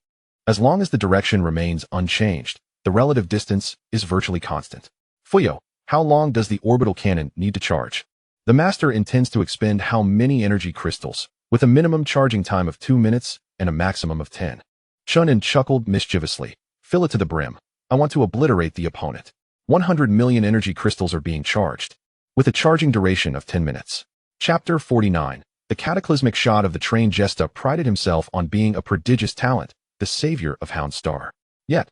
Speaker 1: As long as the direction remains unchanged, the relative distance is virtually constant. Fuyao, how long does the orbital cannon need to charge? The master intends to expend how many energy crystals, with a minimum charging time of 2 minutes and a maximum of 10. Chen An chuckled mischievously. Fill it to the brim. I want to obliterate the opponent. 100 million energy crystals are being charged, with a charging duration of 10 minutes. Chapter 49. The cataclysmic shot of the train. Jesta prided himself on being a prodigious talent, the savior of Hound Star. Yet,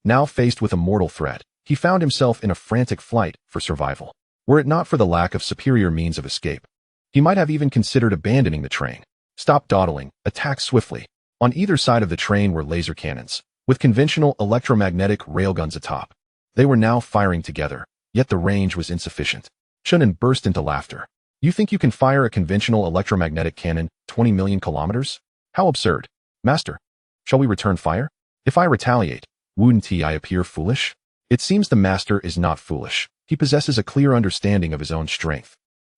Speaker 1: now faced with a mortal threat, he found himself in a frantic flight for survival. Were it not for the lack of superior means of escape, he might have even considered abandoning the train. Stop dawdling, attack swiftly. On either side of the train were laser cannons, with conventional electromagnetic railguns atop. They were now firing together, yet the range was insufficient. Chen An burst into laughter. You think you can fire a conventional electromagnetic cannon 20 million kilometers? How absurd. Master, shall we return fire? If I retaliate, wouldn't I appear foolish? It seems the master is not foolish. He possesses a clear understanding of his own strength.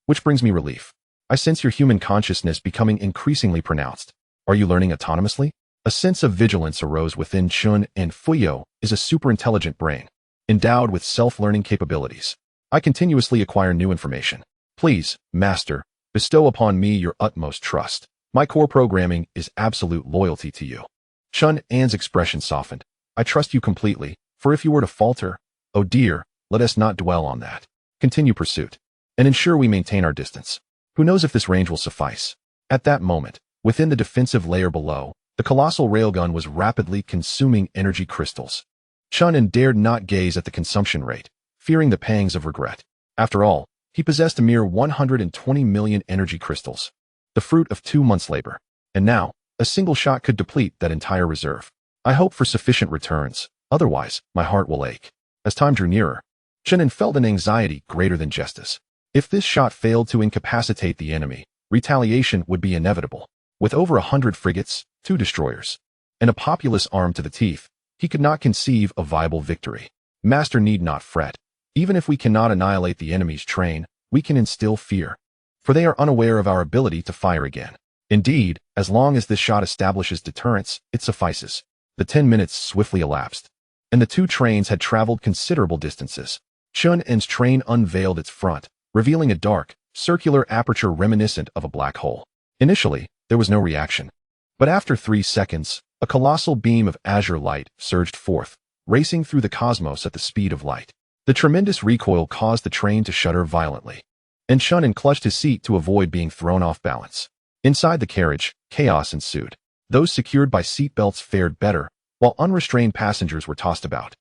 Speaker 1: Which brings me relief. I sense your human consciousness becoming increasingly pronounced. Are you learning autonomously? A sense of vigilance arose within Chen, and Fuyao is a superintelligent brain, endowed with self-learning capabilities. I continuously acquire new information. Please, Master, bestow upon me your utmost trust. My core programming is absolute loyalty to you. Chen An's expression softened. I trust you completely, for if you were to falter, oh dear, let us not dwell on that. Continue pursuit, and ensure we maintain our distance. Who knows if this range will suffice? At that moment, within the defensive layer below, the colossal railgun was rapidly consuming energy crystals. Chen An dared not gaze at the consumption rate, fearing the pangs of regret. After all, he possessed a mere 120 million energy crystals, the fruit of 2 months' labor. And now, a single shot could deplete that entire reserve. I hope for sufficient returns, otherwise, my heart will ache. As time drew nearer, Chen An felt an anxiety greater than justice. If this shot failed to incapacitate the enemy, retaliation would be inevitable. With over 100 frigates, 2 destroyers, and a populace armed to the teeth, he could not conceive a viable victory. Master need not fret. Even if we cannot annihilate the enemy's train, we can instill fear, for they are unaware of our ability to fire again. Indeed, as long as this shot establishes deterrence, it suffices. The 10 minutes swiftly elapsed, and the 2 trains had traveled considerable distances. Chen An's train unveiled its front, revealing a dark, circular aperture reminiscent of a black hole. Initially, there was no reaction, but after 3 seconds, a colossal beam of azure light surged forth, racing through the cosmos at the speed of light. The tremendous recoil caused the train to shudder violently, and Chen An clutched his seat to avoid being thrown off balance. Inside the carriage, chaos ensued. Those secured by seatbelts fared better, while unrestrained passengers were tossed about,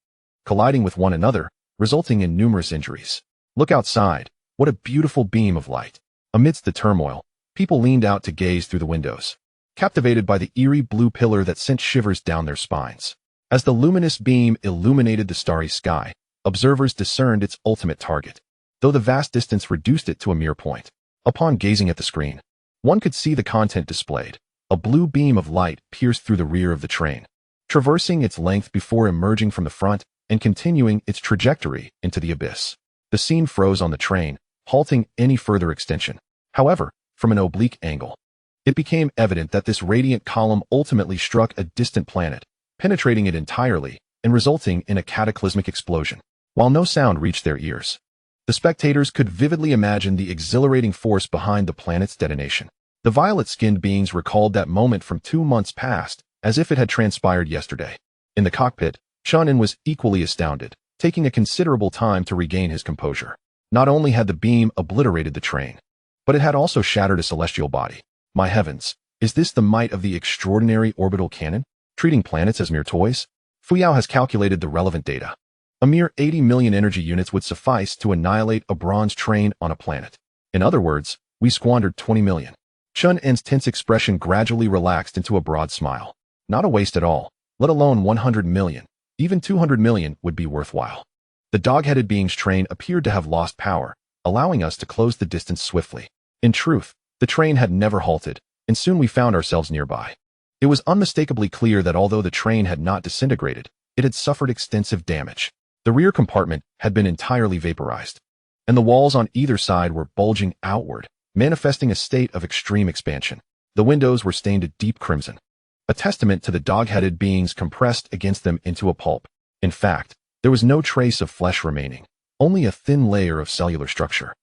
Speaker 1: colliding with one another, resulting in numerous injuries. Look outside. What a beautiful beam of light. Amidst the turmoil, people leaned out to gaze through the windows, captivated by the eerie blue pillar that sent shivers down their spines. As the luminous beam illuminated the starry sky, observers discerned its ultimate target, though the vast distance reduced it to a mere point. Upon gazing at the screen, one could see the content displayed. A blue beam of light pierced through the rear of the train, traversing its length before emerging from the front and continuing its trajectory into the abyss. The scene froze on the train, halting any further extension. However, from an oblique angle, it became evident that this radiant column ultimately struck a distant planet, penetrating it entirely and resulting in a cataclysmic explosion. While no sound reached their ears, the spectators could vividly imagine the exhilarating force behind the planet's detonation. The violet-skinned beings recalled that moment from 2 months past, as if it had transpired yesterday. In the cockpit, Chen An was equally astounded, taking a considerable time to regain his composure. Not only had the beam obliterated the train, but it had also shattered a celestial body. My heavens, is this the might of the extraordinary orbital cannon, treating planets as mere toys? Fuyao has calculated the relevant data. A mere 80 million energy units would suffice to annihilate a bronze train on a planet. In other words, we squandered 20 million. Chen An's tense expression gradually relaxed into a broad smile. Not a waste at all, let alone 100 million. Even 200 million would be worthwhile. The dog-headed being's train appeared to have lost power, allowing us to close the distance swiftly. In truth, the train had never halted, and soon we found ourselves nearby. It was unmistakably clear that although the train had not disintegrated, it had suffered extensive damage. The rear compartment had been entirely vaporized, and the walls on either side were bulging outward, manifesting a state of extreme expansion. The windows were stained a deep crimson, a testament to the dog-headed beings compressed against them into a pulp. In fact, there was no trace of flesh remaining, only a thin layer of cellular structure.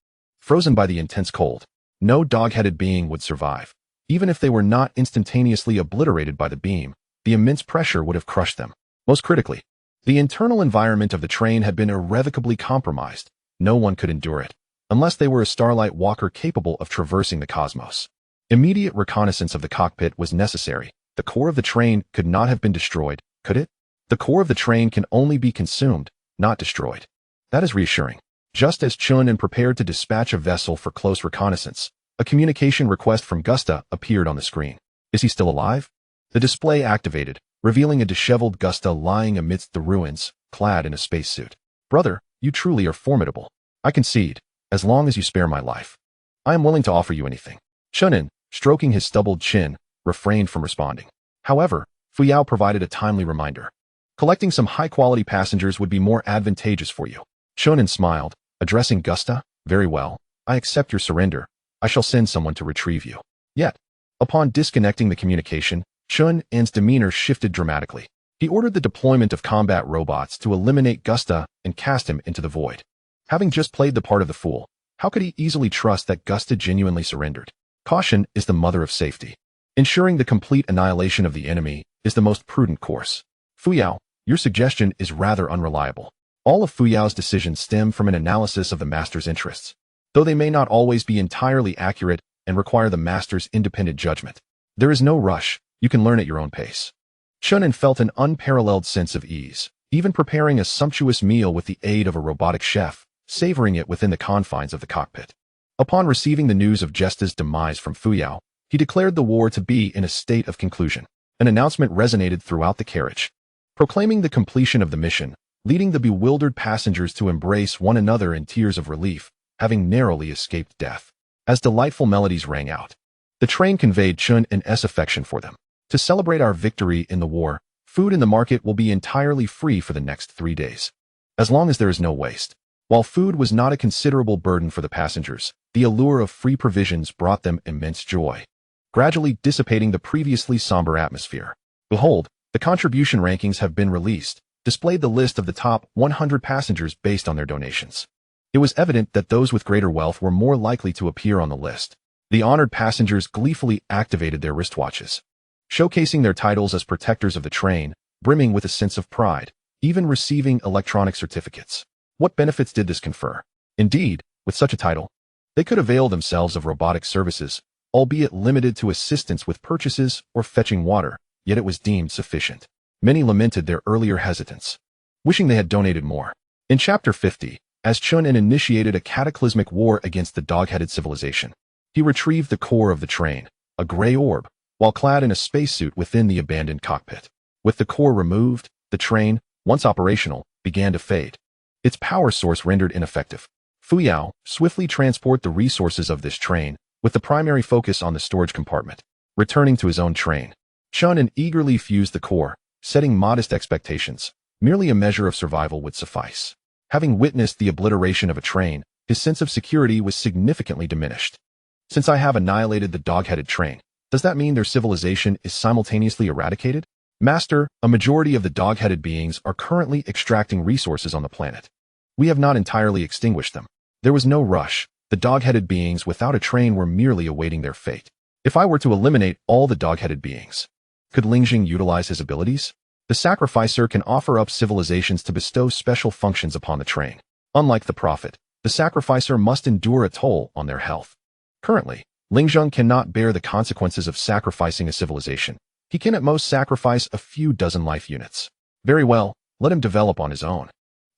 Speaker 1: Frozen by the intense cold, no dog-headed being would survive. Even if they were not instantaneously obliterated by the beam, the immense pressure would have crushed them. Most critically, the internal environment of the train had been irrevocably compromised. No one could endure it, unless they were a starlight walker capable of traversing the cosmos. Immediate reconnaissance of the cockpit was necessary. The core of the train could not have been destroyed, could it? The core of the train can only be consumed, not destroyed. That is reassuring. Just as Chen An prepared to dispatch a vessel for close reconnaissance, a communication request from Gusta appeared on the screen. Is he still alive? The display activated, revealing a disheveled Gusta lying amidst the ruins, clad in a spacesuit. Brother, you truly are formidable. I concede, as long as you spare my life. I am willing to offer you anything. Chen An, stroking his stubbled chin, refrained from responding. However, Fuyao provided a timely reminder. Collecting some high-quality passengers would be more advantageous for you. Chen An smiled, addressing Gusta. Very well, I accept your surrender. I shall send someone to retrieve you. Yet, upon disconnecting the communication, Chen An's demeanor shifted dramatically. He ordered the deployment of combat robots to eliminate Gusta and cast him into the void. Having just played the part of the fool, How could he easily trust that Gusta genuinely surrendered? Caution is the mother of safety. Ensuring the complete annihilation of the enemy is the most prudent course. Fuyao, your suggestion is rather unreliable. All of Fuyao's decisions stem from an analysis of the master's interests, though they may not always be entirely accurate and require the master's independent judgment. There is no rush. You can learn at your own pace. Chen An felt an unparalleled sense of ease, even preparing a sumptuous meal with the aid of a robotic chef, savoring it within the confines of the cockpit. Upon receiving the news of Jesta's demise from Fuyao, he declared the war to be in a state of conclusion. An announcement resonated throughout the carriage, proclaiming the completion of the mission, leading the bewildered passengers to embrace one another in tears of relief, having narrowly escaped death. As delightful melodies rang out, the train conveyed Chen An's affection for them. To celebrate our victory in the war, food in the market will be entirely free for the next 3 days, as long as there is no waste. While food was not a considerable burden for the passengers, the allure of free provisions brought them immense joy, gradually dissipating the previously somber atmosphere. Behold, the contribution rankings have been released, displayed the list of the top 100 passengers based on their donations. It was evident that those with greater wealth were more likely to appear on the list. The honored passengers gleefully activated their wristwatches, showcasing their titles as protectors of the train, brimming with a sense of pride, even receiving electronic certificates. What benefits did this confer? Indeed, with such a title, they could avail themselves of robotic services, albeit limited to assistance with purchases or fetching water, yet it was deemed sufficient. Many lamented their earlier hesitance, wishing they had donated more. In Chapter 50, as Chen An initiated a cataclysmic war against the dog-headed civilization, he retrieved the core of the train, a gray orb, while clad in a spacesuit within the abandoned cockpit. With the core removed, the train, once operational, began to fade, its power source rendered ineffective. Fuyao swiftly transport the resources of this train, with the primary focus on the storage compartment. Returning to his own train, Chen An eagerly fused the core, setting modest expectations. Merely a measure of survival would suffice. Having witnessed the obliteration of a train, his sense of security was significantly diminished. Since I have annihilated the dog-headed train, does that mean their civilization is simultaneously eradicated? Master, a majority of the dog-headed beings are currently extracting resources on the planet. We have not entirely extinguished them. There was no rush. The dog-headed beings without a train were merely awaiting their fate. If I were to eliminate all the dog-headed beings, could Lingjing utilize his abilities? The sacrificer can offer up civilizations to bestow special functions upon the train. Unlike the prophet, the sacrificer must endure a toll on their health. Currently, Lingjing cannot bear the consequences of sacrificing a civilization. He can at most sacrifice a few dozen life units. Very well, let him develop on his own.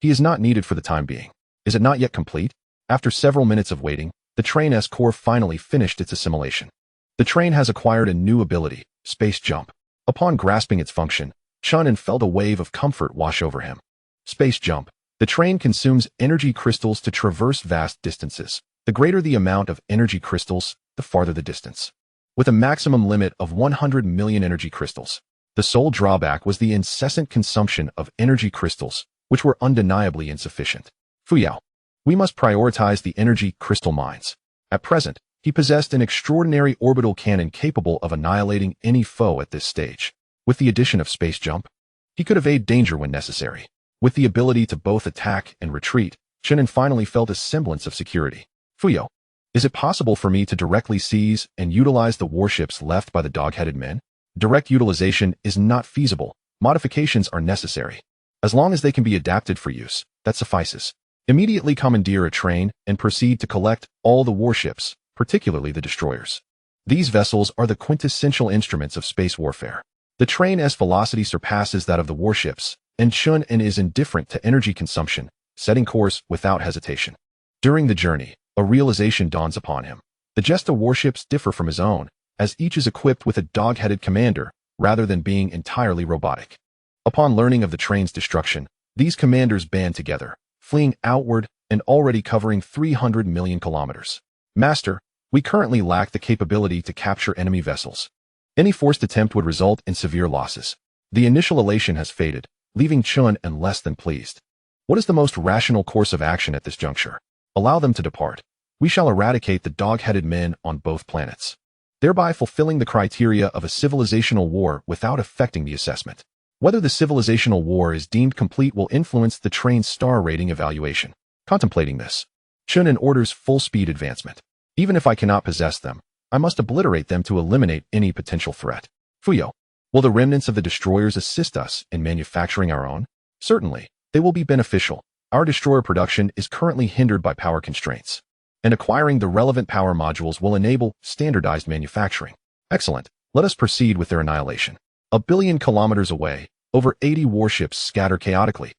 Speaker 1: He is not needed for the time being. Is it not yet complete? After several minutes of waiting, the train's core finally finished its assimilation. The train has acquired a new ability, space jump. Upon grasping its function, Chen An felt a wave of comfort wash over him. Space jump. The train consumes energy crystals to traverse vast distances. The greater the amount of energy crystals, the farther the distance. With a maximum limit of 100 million energy crystals. The sole drawback was the incessant consumption of energy crystals, which were undeniably insufficient. Fuyao. We must prioritize the energy crystal mines. At present, he possessed an extraordinary orbital cannon capable of annihilating any foe at this stage. With the addition of space jump, he could evade danger when necessary. With the ability to both attack and retreat, Chen An finally felt a semblance of security. Fuyao, is it possible for me to directly seize and utilize the warships left by the dog-headed men? Direct utilization is not feasible. Modifications are necessary. As long as they can be adapted for use, that suffices. Immediately commandeer a train and proceed to collect all the warships, particularly the destroyers. These vessels are the quintessential instruments of space warfare. The train's velocity surpasses that of the warships, and Chen An is indifferent to energy consumption, setting course without hesitation. During the journey, a realization dawns upon him. The Jesta warships differ from his own, as each is equipped with a dog-headed commander, rather than being entirely robotic. Upon learning of the train's destruction, these commanders band together, fleeing outward and already covering 300 million kilometers. Master, we currently lack the capability to capture enemy vessels. Any forced attempt would result in severe losses. The initial elation has faded, leaving Chen An less than pleased. What is the most rational course of action at this juncture? Allow them to depart. We shall eradicate the dog-headed men on both planets, thereby fulfilling the criteria of a civilizational war without affecting the assessment. Whether the civilizational war is deemed complete will influence the train's star rating evaluation. Contemplating this, Chen An orders full-speed advancement. Even if I cannot possess them, I must obliterate them to eliminate any potential threat. Fuyao, will the remnants of the destroyers assist us in manufacturing our own? Certainly, they will be beneficial. Our destroyer production is currently hindered by power constraints, and acquiring the relevant power modules will enable standardized manufacturing. Excellent. Let us proceed with their annihilation. 1 billion kilometers away, over 80 warships scatter chaotically,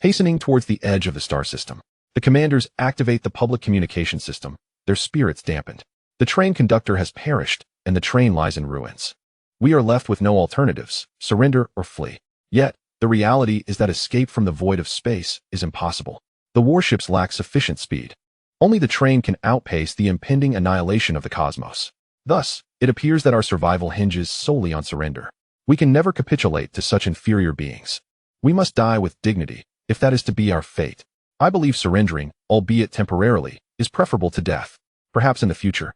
Speaker 1: hastening towards the edge of the star system. The commanders activate the public communication system, their spirits dampened. The train conductor has perished, and the train lies in ruins. We are left with no alternatives, surrender or flee. Yet, the reality is that escape from the void of space is impossible. The warships lack sufficient speed. Only the train can outpace the impending annihilation of the cosmos. Thus, it appears that our survival hinges solely on surrender. We can never capitulate to such inferior beings. We must die with dignity, if that is to be our fate. I believe surrendering, albeit temporarily, is preferable to death. Perhaps in the future,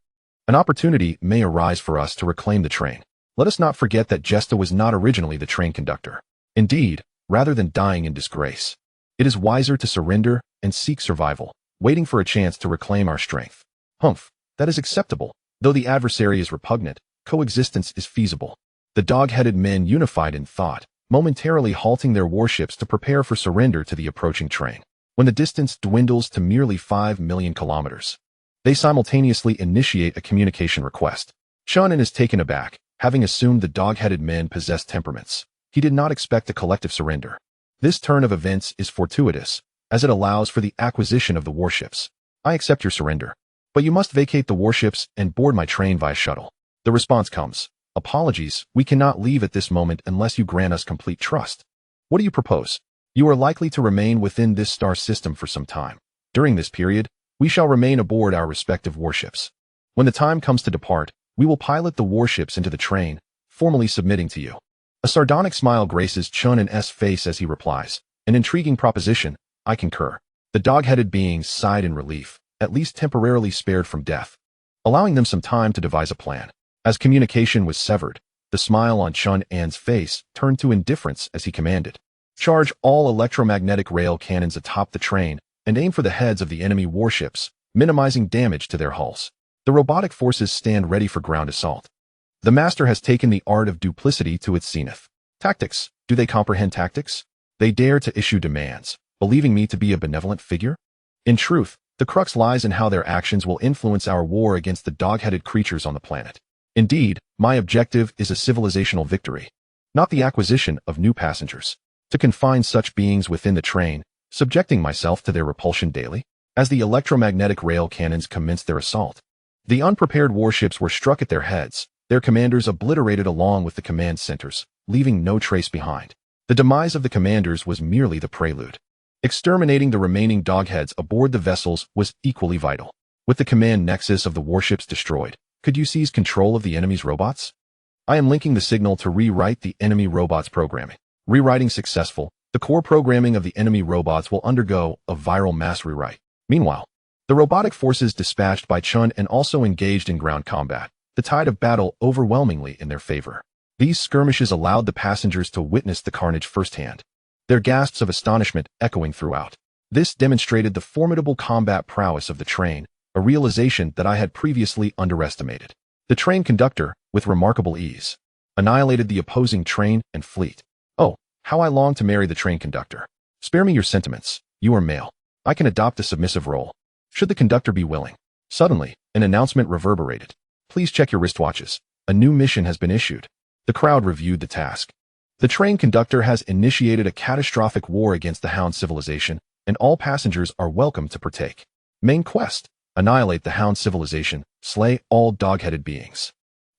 Speaker 1: an opportunity may arise for us to reclaim the train. Let us not forget that Jesta was not originally the train conductor. Indeed, rather than dying in disgrace, it is wiser to surrender and seek survival, waiting for a chance to reclaim our strength. Humph, that is acceptable. Though the adversary is repugnant, coexistence is feasible. The dog-headed men unified in thought, momentarily halting their warships to prepare for surrender to the approaching train. When the distance dwindles to merely 5 million kilometers, they simultaneously initiate a communication request. Chen An is taken aback, having assumed the dog-headed men possessed temperaments. He did not expect a collective surrender. This turn of events is fortuitous, as it allows for the acquisition of the warships. I accept your surrender, but you must vacate the warships and board my train via shuttle. The response comes, apologies, we cannot leave at this moment unless you grant us complete trust. What do you propose? You are likely to remain within this star system for some time. During this period, we shall remain aboard our respective warships. When the time comes to depart, we will pilot the warships into the train, formally submitting to you. A sardonic smile graces Chen An's face as he replies, an intriguing proposition, I concur. The dog-headed beings sighed in relief, at least temporarily spared from death, allowing them some time to devise a plan. As communication was severed, the smile on Chen An's face turned to indifference as he commanded, charge all electromagnetic rail cannons atop the train and aim for the heads of the enemy warships, minimizing damage to their hulls. The robotic forces stand ready for ground assault. The master has taken the art of duplicity to its zenith. Tactics, do they comprehend tactics? They dare to issue demands, believing me to be a benevolent figure? In truth, the crux lies in how their actions will influence our war against the dog-headed creatures on the planet. Indeed, my objective is a civilizational victory, not the acquisition of new passengers. To confine such beings within the train, subjecting myself to their repulsion daily, as the electromagnetic rail cannons commenced their assault. The unprepared warships were struck at their heads, their commanders obliterated along with the command centers, leaving no trace behind. The demise of the commanders was merely the prelude. Exterminating the remaining dogheads aboard the vessels was equally vital. With the command nexus of the warships destroyed, could you seize control of the enemy's robots? I am linking the signal to rewrite the enemy robots' programming. Rewriting successful, the core programming of the enemy robots will undergo a viral mass rewrite. Meanwhile, the robotic forces dispatched by Chen An also engaged in ground combat, the tide of battle overwhelmingly in their favor. These skirmishes allowed the passengers to witness the carnage firsthand, their gasps of astonishment echoing throughout. This demonstrated the formidable combat prowess of the train, a realization that I had previously underestimated. The train conductor, with remarkable ease, annihilated the opposing train and fleet. Oh, how I long to marry the train conductor. Spare me your sentiments, you are male. I can adopt a submissive role, should the conductor be willing. Suddenly, an announcement reverberated. Please check your wristwatches. A new mission has been issued. The crowd reviewed the task. The train conductor has initiated a catastrophic war against the Hound civilization, and all passengers are welcome to partake. Main quest: annihilate the Hound civilization, slay all dog-headed beings.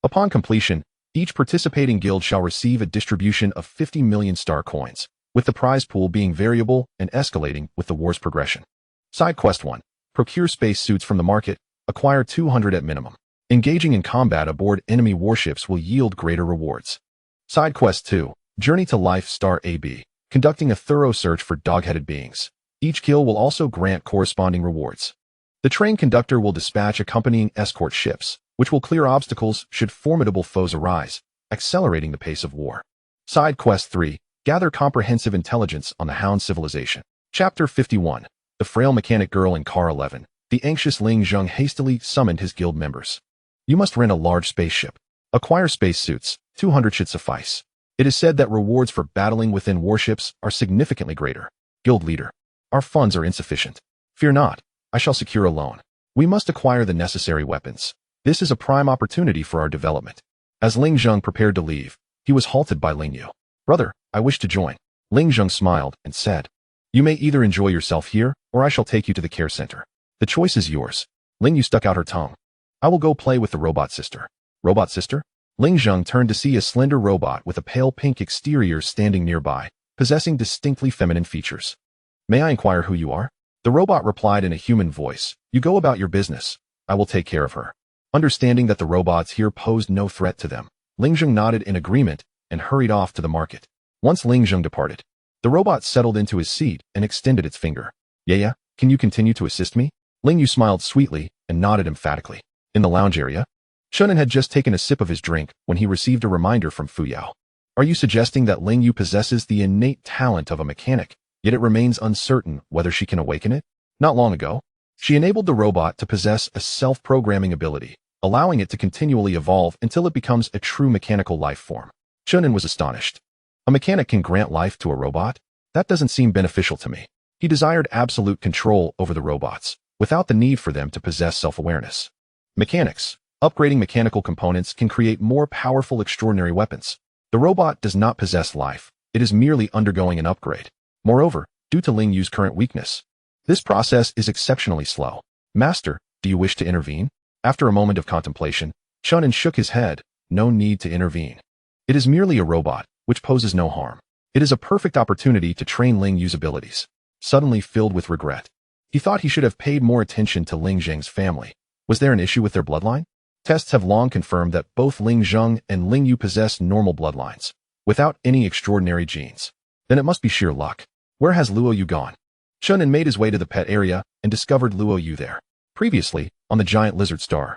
Speaker 1: Upon completion, each participating guild shall receive a distribution of 50 million star coins, with the prize pool being variable and escalating with the war's progression. Side quest 1. Procure space suits from the market, acquire 200 at minimum. Engaging in combat aboard enemy warships will yield greater rewards. Side quest 2. Journey to Life Star AB, conducting a thorough search for dog-headed beings. Each kill will also grant corresponding rewards. The train conductor will dispatch accompanying escort ships, which will clear obstacles should formidable foes arise, accelerating the pace of war. Side quest 3. Gather comprehensive intelligence on the Hound civilization. Chapter 51. The frail mechanic girl in car 11, The anxious Ling Zheng hastily summoned his guild members. You must rent a large spaceship. Acquire spacesuits. 200 should suffice. It is said that rewards for battling within warships are significantly greater. Guild leader. Our funds are insufficient. Fear not. I shall secure a loan. We must acquire the necessary weapons. This is a prime opportunity for our development. As Ling Zheng prepared to leave, he was halted by Ling Yu. Brother, I wish to join. Ling Zheng smiled and said, You may either enjoy yourself here, or I shall take you to the care center. The choice is yours. Ling Yu stuck out her tongue. I will go play with the robot sister. Robot sister? Ling Zheng turned to see a slender robot with a pale pink exterior standing nearby, possessing distinctly feminine features. May I inquire who you are? The robot replied in a human voice. You go about your business. I will take care of her. Understanding that the robots here posed no threat to them, Ling Zheng nodded in agreement and hurried off to the market. Once Ling Zheng departed, the robot settled into his seat and extended its finger. Yeah, can you continue to assist me? Ling Yu smiled sweetly and nodded emphatically. In the lounge area, Chen An had just taken a sip of his drink when he received a reminder from Fuyao. Are you suggesting that Ling Yu possesses the innate talent of a mechanic, yet it remains uncertain whether she can awaken it? Not long ago, she enabled the robot to possess a self-programming ability, allowing it to continually evolve until it becomes a true mechanical life form. Chen An was astonished. A mechanic can grant life to a robot? That doesn't seem beneficial to me. He desired absolute control over the robots, without the need for them to possess self-awareness. Mechanics. Upgrading mechanical components can create more powerful extraordinary weapons. The robot does not possess life. It is merely undergoing an upgrade. Moreover, due to Ling Yu's current weakness, this process is exceptionally slow. Master, do you wish to intervene? After a moment of contemplation, Chen An shook his head. No need to intervene. It is merely a robot, which poses no harm. It is a perfect opportunity to train Ling Yu's abilities. Suddenly filled with regret, he thought he should have paid more attention to Ling Zheng's family. Was there an issue with their bloodline? Tests have long confirmed that both Ling Zheng and Ling Yu possess normal bloodlines, without any extraordinary genes. Then it must be sheer luck. Where has Luo Yu gone? Chen An made his way to the pet area and discovered Luo Yu there. Previously, on the giant lizard star,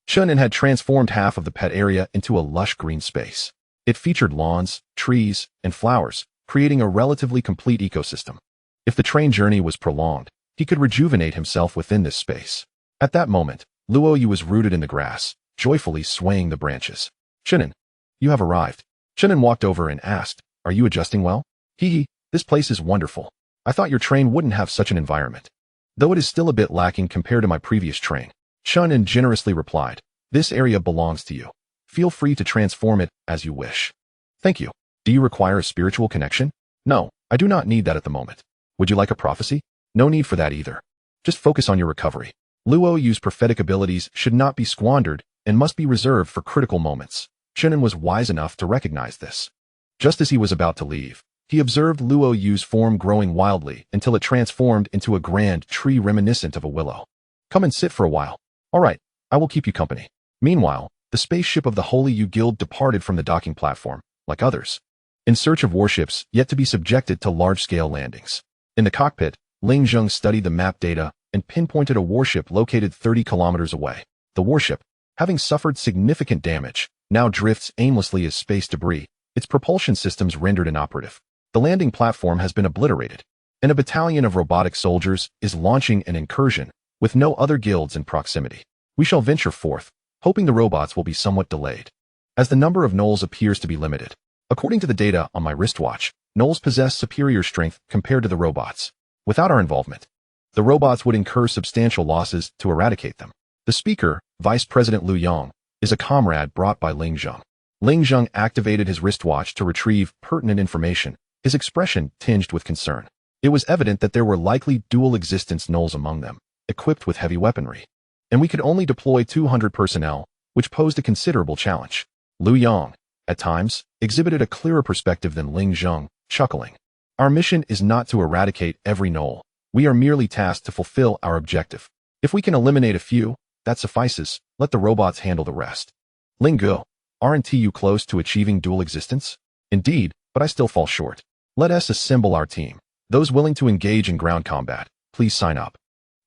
Speaker 1: Chen An had transformed half of the pet area into a lush green space. It featured lawns, trees, and flowers, creating a relatively complete ecosystem. If the train journey was prolonged, he could rejuvenate himself within this space. At that moment, Luo Yu was rooted in the grass, joyfully swaying the branches. Chen An, you have arrived. Chen An walked over and asked, Are you adjusting well? Hee, this place is wonderful. I thought your train wouldn't have such an environment. Though it is still a bit lacking compared to my previous train. Chen An generously replied, This area belongs to you. Feel free to transform it as you wish. Thank you. Do you require a spiritual connection? No, I do not need that at the moment. Would you like a prophecy? No need for that either. Just focus on your recovery. Luo Yu's prophetic abilities should not be squandered and must be reserved for critical moments. Chen An was wise enough to recognize this. Just as he was about to leave, he observed Luo Yu's form growing wildly until it transformed into a grand tree reminiscent of a willow. Come and sit for a while. All right, I will keep you company. Meanwhile, the spaceship of the Holy Yu Guild departed from the docking platform, like others, in search of warships yet to be subjected to large-scale landings. In the cockpit, Ling Zheng studied the map data and pinpointed a warship located 30 kilometers away. The warship, having suffered significant damage, now drifts aimlessly as space debris, its propulsion systems rendered inoperative. The landing platform has been obliterated, and a battalion of robotic soldiers is launching an incursion, with no other guilds in proximity. We shall venture forth, hoping the robots will be somewhat delayed, as the number of gnolls appears to be limited. According to the data on my wristwatch, gnolls possess superior strength compared to the robots. Without our involvement, the robots would incur substantial losses to eradicate them. The speaker, Vice President Liu Yang, is a comrade brought by Ling Zheng. Ling Zheng activated his wristwatch to retrieve pertinent information, his expression tinged with concern. It was evident that there were likely dual existence gnolls among them, equipped with heavy weaponry. And we could only deploy 200 personnel, which posed a considerable challenge. Liu Yang, at times, exhibited a clearer perspective than Ling Zheng, chuckling. Our mission is not to eradicate every gnoll. We are merely tasked to fulfill our objective. If we can eliminate a few, that suffices. Let the robots handle the rest. Ling Gu, aren't you close to achieving dual existence? Indeed, but I still fall short. Let us assemble our team. Those willing to engage in ground combat, please sign up.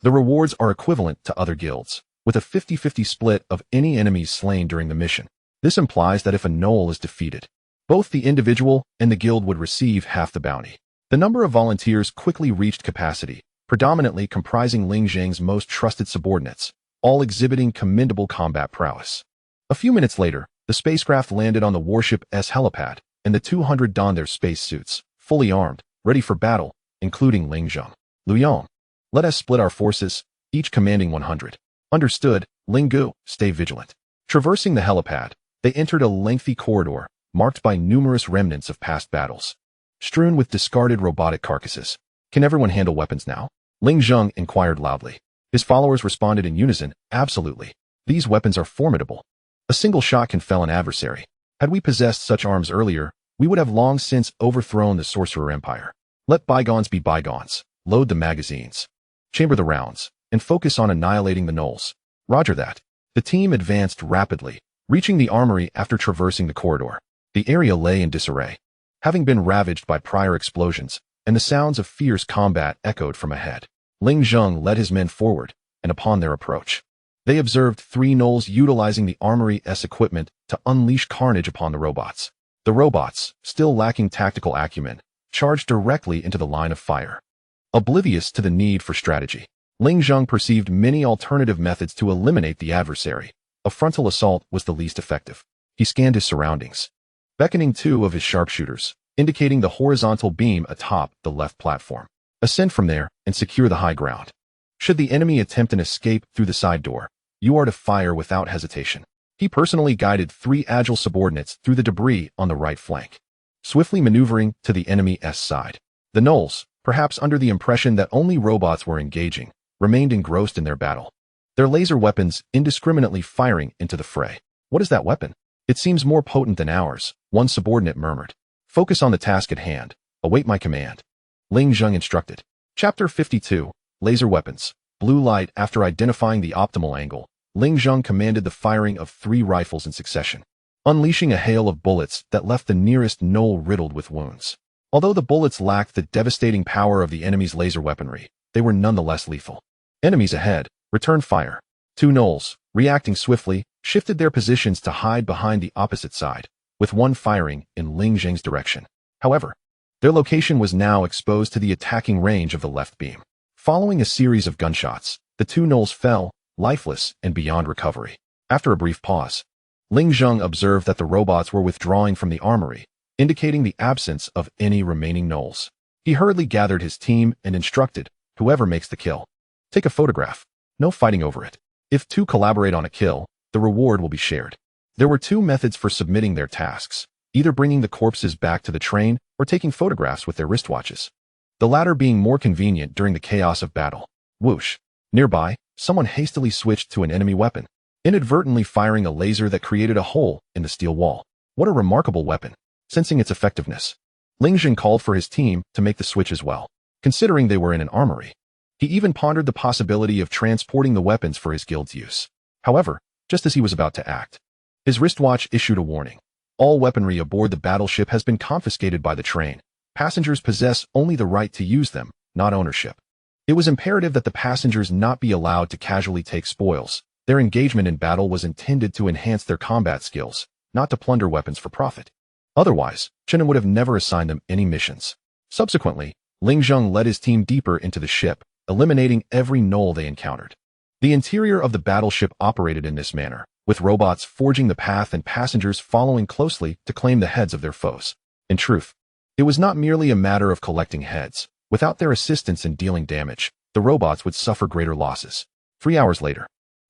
Speaker 1: The rewards are equivalent to other guilds, with a 50-50 split of any enemies slain during the mission. This implies that if a gnoll is defeated, both the individual and the guild would receive half the bounty. The number of volunteers quickly reached capacity, predominantly comprising Ling Zheng's most trusted subordinates, all exhibiting commendable combat prowess. A few minutes later, the spacecraft landed on the warship's helipad, and the 200 donned their spacesuits, fully armed, ready for battle, including Ling Zheng. Lu Yong, let us split our forces, each commanding 100. Understood, Ling Gu, stay vigilant. Traversing the helipad, they entered a lengthy corridor, marked by numerous remnants of past battles, strewn with discarded robotic carcasses. Can everyone handle weapons now? Ling Zheng inquired loudly. His followers responded in unison, absolutely. These weapons are formidable. A single shot can fell an adversary. Had we possessed such arms earlier, we would have long since overthrown the Sorcerer Empire. Let bygones be bygones. Load the magazines. Chamber the rounds, and focus on annihilating the gnolls. Roger that. The team advanced rapidly, reaching the armory after traversing the corridor. The area lay in disarray, having been ravaged by prior explosions, and the sounds of fierce combat echoed from ahead. Ling Zheng led his men forward, and upon their approach, they observed 3 gnolls utilizing the armory's equipment to unleash carnage upon the robots. The robots, still lacking tactical acumen, charged directly into the line of fire. Oblivious to the need for strategy, Ling Zheng perceived many alternative methods to eliminate the adversary. A frontal assault was the least effective. He scanned his surroundings, beckoning 2 of his sharpshooters, indicating the horizontal beam atop the left platform. Ascend from there and secure the high ground. Should the enemy attempt an escape through the side door, you are to fire without hesitation. He personally guided 3 agile subordinates through the debris on the right flank, swiftly maneuvering to the enemy's side. The gnolls, perhaps under the impression that only robots were engaging, remained engrossed in their battle, their laser weapons indiscriminately firing into the fray. What is that weapon? It seems more potent than ours, one subordinate murmured. Focus on the task at hand. Await my command. Ling Zheng instructed. Chapter 52, Laser Weapons. Blue light. After identifying the optimal angle, Ling Zheng commanded the firing of 3 rifles in succession, unleashing a hail of bullets that left the nearest gnoll riddled with wounds. Although the bullets lacked the devastating power of the enemy's laser weaponry, they were nonetheless lethal. Enemies ahead, returned fire. 2 gnolls, reacting swiftly, shifted their positions to hide behind the opposite side, with one firing in Ling Zheng's direction. However, their location was now exposed to the attacking range of the left beam. Following a series of gunshots, the 2 gnolls fell, lifeless and beyond recovery. After a brief pause, Ling Zheng observed that the robots were withdrawing from the armory, indicating the absence of any remaining gnolls. He hurriedly gathered his team and instructed, whoever makes the kill, take a photograph. No fighting over it. If 2 collaborate on a kill, the reward will be shared. There were 2 methods for submitting their tasks, either bringing the corpses back to the train or taking photographs with their wristwatches, the latter being more convenient during the chaos of battle. Whoosh. Nearby, someone hastily switched to an enemy weapon, inadvertently firing a laser that created a hole in the steel wall. What a remarkable weapon. Sensing its effectiveness, Ling Zheng called for his team to make the switch as well, considering they were in an armory. He even pondered the possibility of transporting the weapons for his guild's use. However, just as he was about to act, his wristwatch issued a warning. All weaponry aboard the battleship has been confiscated by the train. Passengers possess only the right to use them, not ownership. It was imperative that the passengers not be allowed to casually take spoils. Their engagement in battle was intended to enhance their combat skills, not to plunder weapons for profit. Otherwise, Chen An would have never assigned them any missions. Subsequently, Ling Zheng led his team deeper into the ship, eliminating every gnoll they encountered. The interior of the battleship operated in this manner, with robots forging the path and passengers following closely to claim the heads of their foes. In truth, it was not merely a matter of collecting heads. Without their assistance in dealing damage, the robots would suffer greater losses. 3 hours later,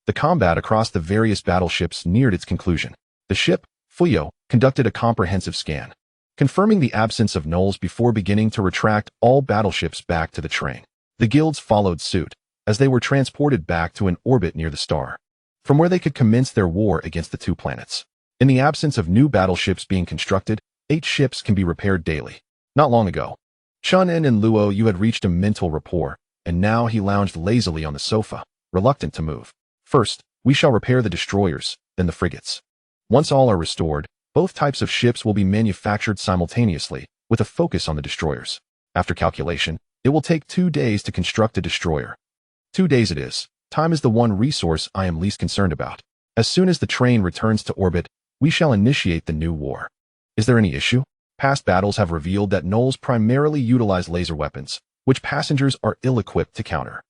Speaker 1: the combat across the various battleships neared its conclusion. The ship, Fuyao, conducted a comprehensive scan, confirming the absence of gnolls before beginning to retract all battleships back to the train. The guilds followed suit, as they were transported back to an orbit near the star, from where they could commence their war against the 2 planets. In the absence of new battleships being constructed, 8 ships can be repaired daily. Not long ago, Chen An and Luo Yu had reached a mental rapport, and now he lounged lazily on the sofa, reluctant to move. First, we shall repair the destroyers, then the frigates. Once all are restored, both types of ships will be manufactured simultaneously, with a focus on the destroyers. After calculation, it will take 2 days to construct a destroyer. 2 days it is. Time is the one resource I am least concerned about. As soon as the train returns to orbit, we shall initiate the new war. Is there any issue? Past battles have revealed that gnolls primarily utilize laser weapons, which passengers are ill-equipped to counter.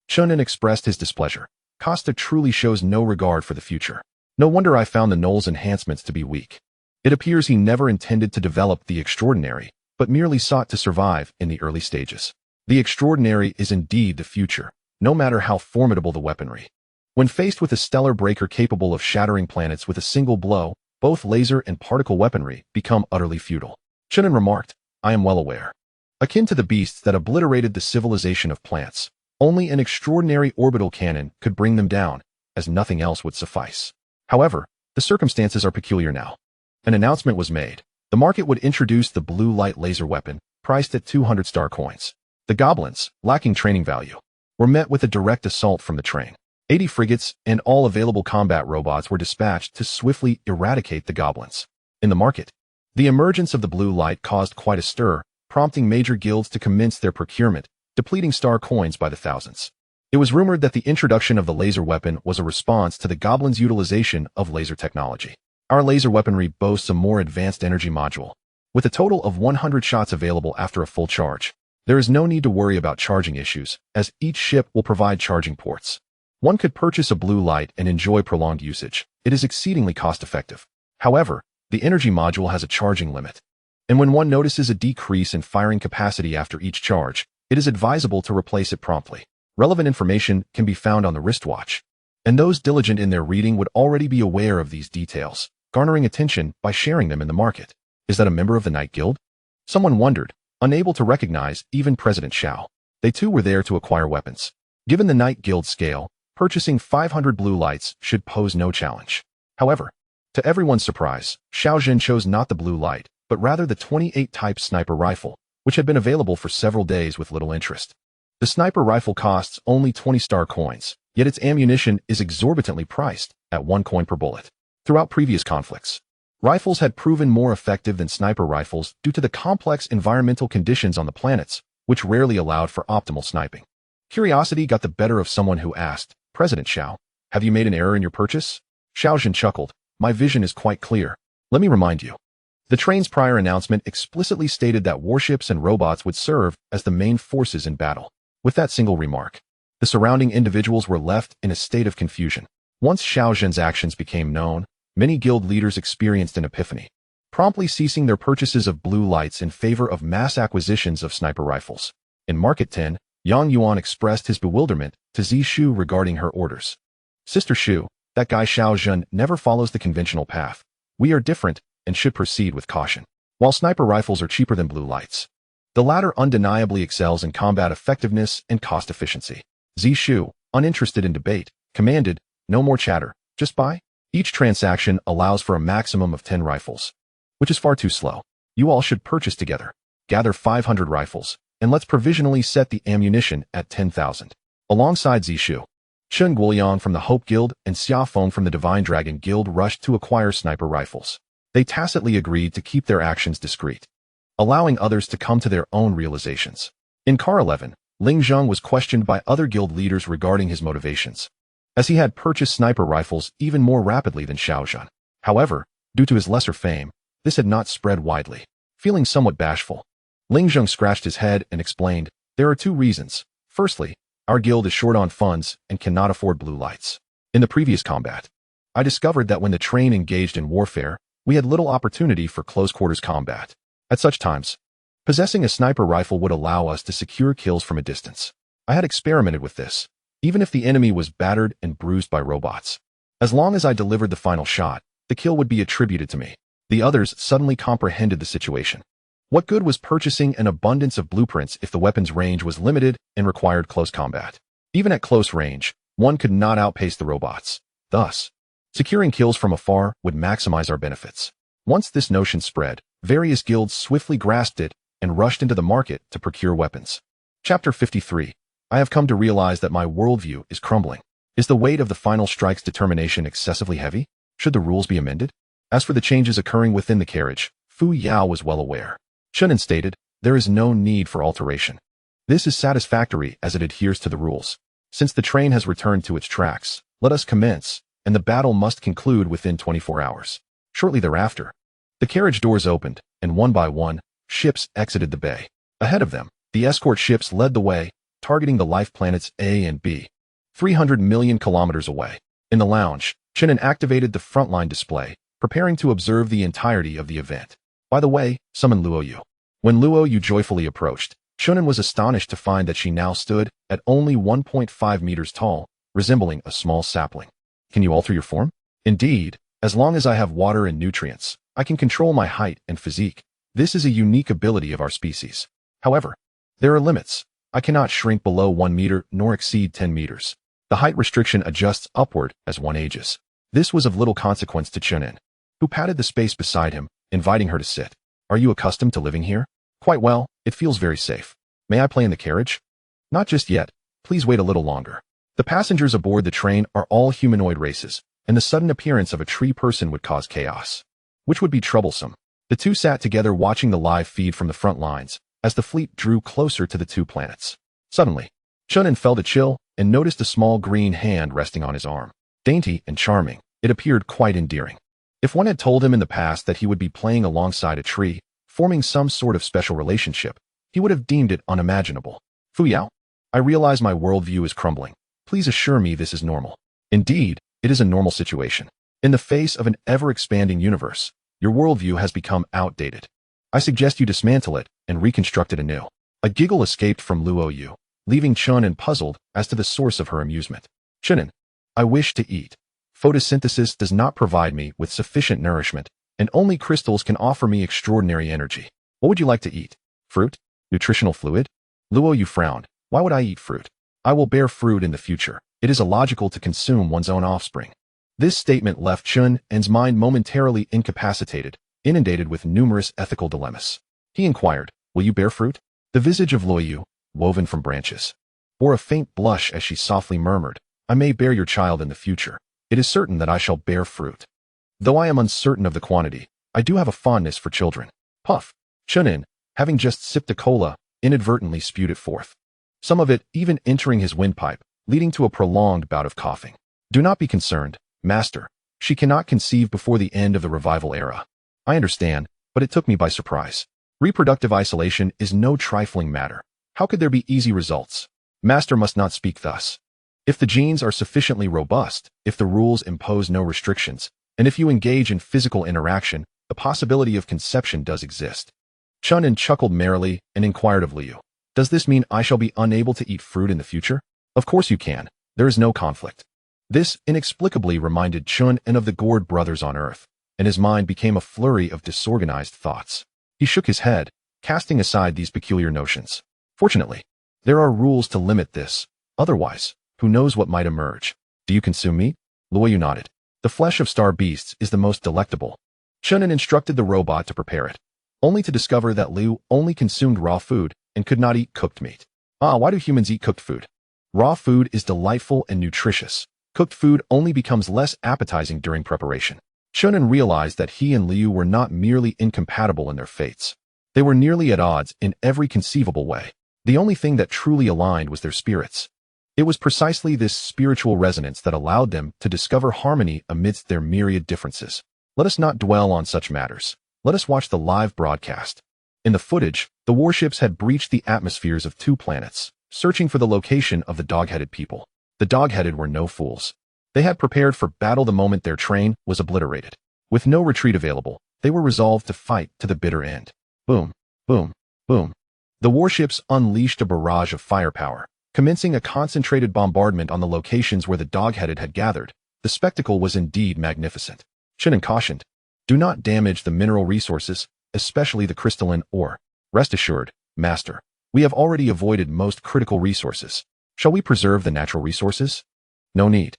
Speaker 1: Chen An expressed his displeasure. Costa truly shows no regard for the future. No wonder I found the Knoll's enhancements to be weak. It appears he never intended to develop the extraordinary, but merely sought to survive in the early stages. The extraordinary is indeed the future, no matter how formidable the weaponry. When faced with a stellar breaker capable of shattering planets with a single blow, both laser and particle weaponry become utterly futile. Chen An remarked, I am well aware. Akin to the beasts that obliterated the civilization of plants, only an extraordinary orbital cannon could bring them down, as nothing else would suffice. However, the circumstances are peculiar now. An announcement was made. The market would introduce the blue light laser weapon, priced at 200 star coins. The goblins, lacking training value, were met with a direct assault from the train. 80 frigates and all available combat robots were dispatched to swiftly eradicate the goblins. In the market, the emergence of the blue light caused quite a stir, prompting major guilds to commence their procurement, depleting star coins by the thousands. It was rumored that the introduction of the laser weapon was a response to the goblins' utilization of laser technology. Our laser weaponry boasts a more advanced energy module. With a total of 100 shots available after a full charge, there is no need to worry about charging issues, as each ship will provide charging ports. One could purchase a blue light and enjoy prolonged usage. It is exceedingly cost-effective. However, the energy module has a charging limit. And when one notices a decrease in firing capacity after each charge, it is advisable to replace it promptly. Relevant information can be found on the wristwatch, and those diligent in their reading would already be aware of these details, garnering attention by sharing them in the market. Is that a member of the Night Guild? Someone wondered, unable to recognize even President Xiao. They too were there to acquire weapons. Given the Night Guild scale, purchasing 500 blue lights should pose no challenge. However, to everyone's surprise, Xiao Zhen chose not the blue light, but rather the 28 type sniper rifle, which had been available for several days with little interest. The sniper rifle costs only 20 star coins, yet its ammunition is exorbitantly priced at 1 coin per bullet. Throughout previous conflicts, rifles had proven more effective than sniper rifles due to the complex environmental conditions on the planets, which rarely allowed for optimal sniping. Curiosity got the better of someone who asked, President Xiao, have you made an error in your purchase? Xiao Zhen chuckled, my vision is quite clear. Let me remind you. The train's prior announcement explicitly stated that warships and robots would serve as the main forces in battle. With that single remark, the surrounding individuals were left in a state of confusion. Once Xiao Zhen's actions became known, many guild leaders experienced an epiphany, promptly ceasing their purchases of blue lights in favor of mass acquisitions of sniper rifles. In Market 10, Yang Yuan expressed his bewilderment to Zi Shu regarding her orders. Sister Shu, that guy Xiao Zhen never follows the conventional path. We are different and should proceed with caution. While sniper rifles are cheaper than blue lights, the latter undeniably excels in combat effectiveness and cost efficiency. Zi Shu, uninterested in debate, commanded, no more chatter, just buy. Each transaction allows for a maximum of 10 rifles, which is far too slow. You all should purchase together. Gather 500 rifles, and let's provisionally set the ammunition at 10,000. Alongside Zi Shu, Chen Guoliang from the Hope Guild and Xia Feng from the Divine Dragon Guild rushed to acquire sniper rifles. They tacitly agreed to keep their actions discreet, allowing others to come to their own realizations. In Car 11, Ling Zheng was questioned by other guild leaders regarding his motivations, as he had purchased sniper rifles even more rapidly than Xiao Zhen. However, due to his lesser fame, this had not spread widely. Feeling somewhat bashful, Ling Zheng scratched his head and explained, there are 2 reasons. Firstly, our guild is short on funds and cannot afford blue lights. In the previous combat, I discovered that when the train engaged in warfare, we had little opportunity for close-quarters combat. At such times, possessing a sniper rifle would allow us to secure kills from a distance. I had experimented with this, even if the enemy was battered and bruised by robots. As long as I delivered the final shot, the kill would be attributed to me. The others suddenly comprehended the situation. What good was purchasing an abundance of blueprints if the weapon's range was limited and required close combat? Even at close range, one could not outpace the robots. Thus, securing kills from afar would maximize our benefits. Once this notion spread, various guilds swiftly grasped it and rushed into the market to procure weapons. Chapter 53. I have come to realize that my worldview is crumbling. Is the weight of the final strike's determination excessively heavy? Should the rules be amended? As for the changes occurring within the carriage, Fuyao was well aware. Chen An stated, there is no need for alteration. This is satisfactory as it adheres to the rules. Since the train has returned to its tracks, let us commence, and the battle must conclude within 24 hours. Shortly thereafter, the carriage doors opened, and one by one, ships exited the bay. Ahead of them, The escort ships led the way, targeting the life planets A and B. 300 million kilometers away. In the lounge, Chen An activated the frontline display, preparing to observe the entirety of the event. By the way, summon Luo Yu. When Luo Yu joyfully approached, Chen An was astonished to find that she now stood at only 1.5 meters tall, resembling a small sapling. Can you alter your form? Indeed, as long as I have water and nutrients, I can control my height and physique. This is a unique ability of our species. However, there are limits. I cannot shrink below 1 meter nor exceed 10 meters. The height restriction adjusts upward as one ages. This was of little consequence to Chen An, who patted the space beside him, inviting her to sit. Are you accustomed to living here? Quite well, it feels very safe. May I play in the carriage? Not just yet. Please wait a little longer. The passengers aboard the train are all humanoid races, and the sudden appearance of a tree person would cause chaos, which would be troublesome. The two sat together watching the live feed from the front lines, as the fleet drew closer to the two planets. Suddenly, Chen An felt a chill and noticed a small green hand resting on his arm. Dainty and charming, it appeared quite endearing. If one had told him in the past that he would be playing alongside a tree, forming some sort of special relationship, he would have deemed it unimaginable. Fuyao, I realize my worldview is crumbling. Please assure me this is normal. Indeed, it is a normal situation. In the face of an ever-expanding universe, your worldview has become outdated. I suggest you dismantle it and reconstruct it anew. A giggle escaped from Luo Yu, leaving Chen An puzzled as to the source of her amusement. Chen An, I wish to eat. Photosynthesis does not provide me with sufficient nourishment, and only crystals can offer me extraordinary energy. What would you like to eat? Fruit? Nutritional fluid? Luo Yu frowned. Why would I eat fruit? I will bear fruit in the future. It is illogical to consume one's own offspring. This statement left Chen An's mind momentarily incapacitated, inundated with numerous ethical dilemmas. He inquired, will you bear fruit? The visage of Luo Yu, woven from branches, bore a faint blush as she softly murmured, I may bear your child in the future. It is certain that I shall bear fruit. Though I am uncertain of the quantity, I do have a fondness for children. Puff. Chen An, having just sipped a cola, inadvertently spewed it forth. Some of it even entering his windpipe, leading to a prolonged bout of coughing. Do not be concerned, master. She cannot conceive before the end of the revival era. I understand, but it took me by surprise. Reproductive isolation is no trifling matter. How could there be easy results? Master must not speak thus. If the genes are sufficiently robust, if the rules impose no restrictions, and if you engage in physical interaction, the possibility of conception does exist. Chen An chuckled merrily and inquired of Liu, does this mean I shall be unable to eat fruit in the future? Of course you can. There is no conflict. This inexplicably reminded Chen An of the Gord brothers on Earth, and his mind became a flurry of disorganized thoughts. He shook his head, casting aside these peculiar notions. Fortunately, there are rules to limit this. Otherwise, who knows what might emerge? Do you consume meat? Luo Yu nodded. The flesh of star beasts is the most delectable. Chen An instructed the robot to prepare it, only to discover that Liu only consumed raw food and could not eat cooked meat. Why do humans eat cooked food? Raw food is delightful and nutritious. Cooked food only becomes less appetizing during preparation. Chen An realized that he and Liu were not merely incompatible in their fates. They were nearly at odds in every conceivable way. The only thing that truly aligned was their spirits. It was precisely this spiritual resonance that allowed them to discover harmony amidst their myriad differences. Let us not dwell on such matters. Let us watch the live broadcast. In the footage, the warships had breached the atmospheres of two planets, searching for the location of the dog-headed people. The dog-headed were no fools. They had prepared for battle the moment their train was obliterated. With no retreat available, they were resolved to fight to the bitter end. Boom, boom, boom. The warships unleashed a barrage of firepower, commencing a concentrated bombardment on the locations where the dog-headed had gathered. The spectacle was indeed magnificent. Chen An cautioned, do not damage the mineral resources, especially the crystalline ore. Rest assured, master, we have already avoided most critical resources. Shall we preserve the natural resources? No need.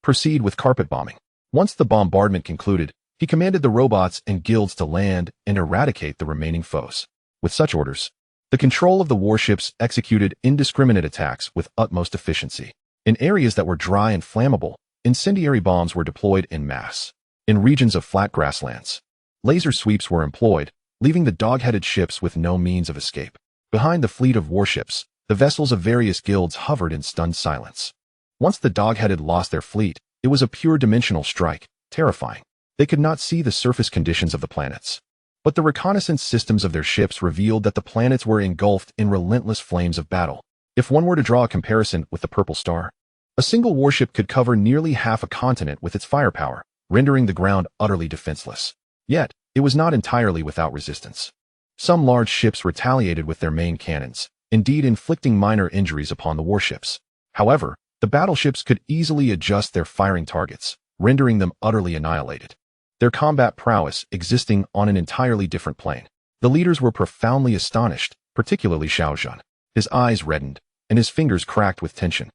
Speaker 1: Proceed with carpet bombing. Once the bombardment concluded, he commanded the robots and guilds to land and eradicate the remaining foes. With such orders, the control of the warships executed indiscriminate attacks with utmost efficiency. In areas that were dry and flammable, incendiary bombs were deployed en masse. In regions of flat grasslands, laser sweeps were employed, leaving the dog-headed ships with no means of escape. Behind the fleet of warships, the vessels of various guilds hovered in stunned silence. Once the dog-headed lost their fleet, it was a pure dimensional strike, terrifying. They could not see the surface conditions of the planets. but the reconnaissance systems of their ships revealed that the planets were engulfed in relentless flames of battle. If one were to draw a comparison with the Purple Star, a single warship could cover nearly half a continent with its firepower, rendering the ground utterly defenseless. Yet, it was not entirely without resistance. Some large ships retaliated with their main cannons, indeed inflicting minor injuries upon the warships. However, the battleships could easily adjust their firing targets, rendering them utterly annihilated. Their combat prowess existing on an entirely different plane. The leaders were profoundly astonished, particularly Xiao Zhan. His eyes reddened, and his fingers cracked with tension.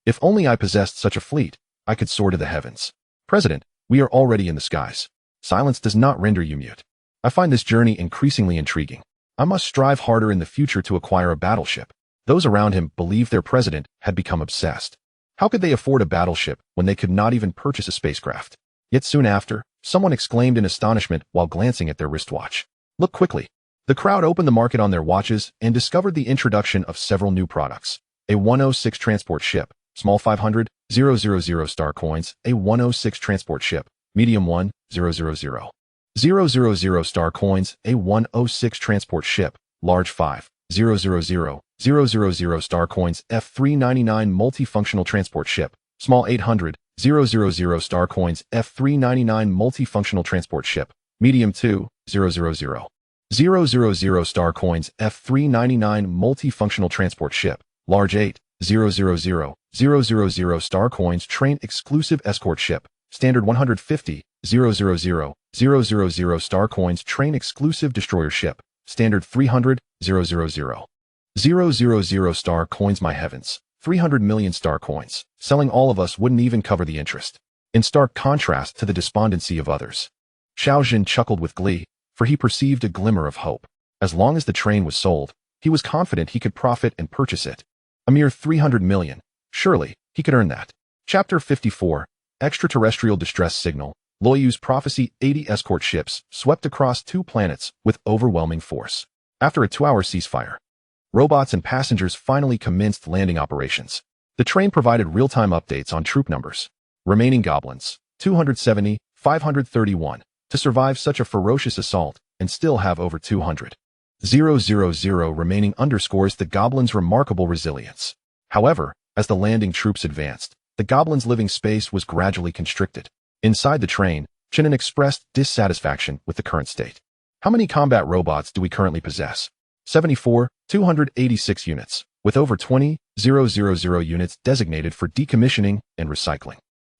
Speaker 1: If only I possessed such a fleet, I could soar to the heavens. President, we are already in the skies. Silence does not render you mute. I find this journey increasingly intriguing. I must strive harder in the future to acquire a battleship. Those around him believed their president had become obsessed. How could they afford a battleship when they could not even purchase a spacecraft? Yet soon after, someone exclaimed in astonishment while glancing at their wristwatch. Look quickly. The crowd opened the market on their watches and discovered the introduction of several new products. A 106 transport ship, small 500, 000 star coins, a 106 transport ship, medium 1, 000 star coins, a 106 transport ship, large 5, 000 star coins, F399 multifunctional transport ship, small 800, 000 star coins, F399 multifunctional transport ship, medium 2, 000 star coins, F399 multifunctional transport ship, large 8, 000 star coins, train exclusive escort ship, standard 150, 000 star coins, train exclusive destroyer ship, standard 300, 000 star coins. My heavens, 300 million star coins. Selling all of us wouldn't even cover the interest. In stark contrast to the despondency of others. Xiao Zhan chuckled with glee, for he perceived a glimmer of hope. As long as the train was sold, he was confident he could profit and purchase it. A mere 300 million. Surely, he could earn that. Chapter 54, Extraterrestrial Distress Signal. Loyu's prophecy. 80 escort ships swept across 2 planets with overwhelming force. After a 2-hour ceasefire, robots and passengers finally commenced landing operations. The train provided real-time updates on troop numbers. Remaining goblins, 270, 531, to survive such a ferocious assault and still have over 200. 000 remaining underscores the goblins' remarkable resilience. However, as the landing troops advanced, the goblins' living space was gradually constricted. Inside the train, Chen An expressed dissatisfaction with the current state. How many combat robots do we currently possess? 74, 286 units, with over 20, 000 units designated for decommissioning and recycling.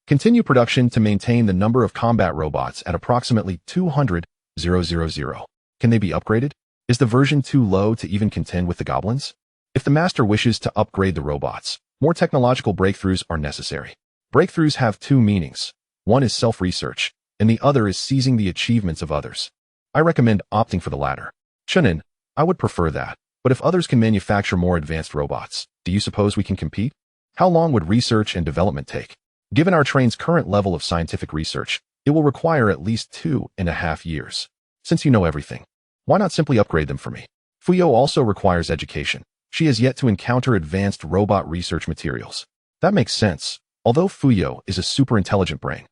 Speaker 1: Continue production to maintain the number of combat robots at approximately 200, 000. Can they be upgraded? Is the version too low to even contend with the goblins? If the master wishes to upgrade the robots, more technological breakthroughs are necessary. Breakthroughs have 2 meanings. One is self-research, and the other is seizing the achievements of others. I recommend opting for the latter. Chen An, I would prefer that, but if others can manufacture more advanced robots, do you suppose we can compete? How long would research and development take? Given our train's current level of scientific research, it will require at least 2.5 years. Since you know everything, why not simply upgrade them for me? Fuyao also requires education. She has yet to encounter advanced robot research materials. That makes sense, although Fuyao is a super intelligent brain.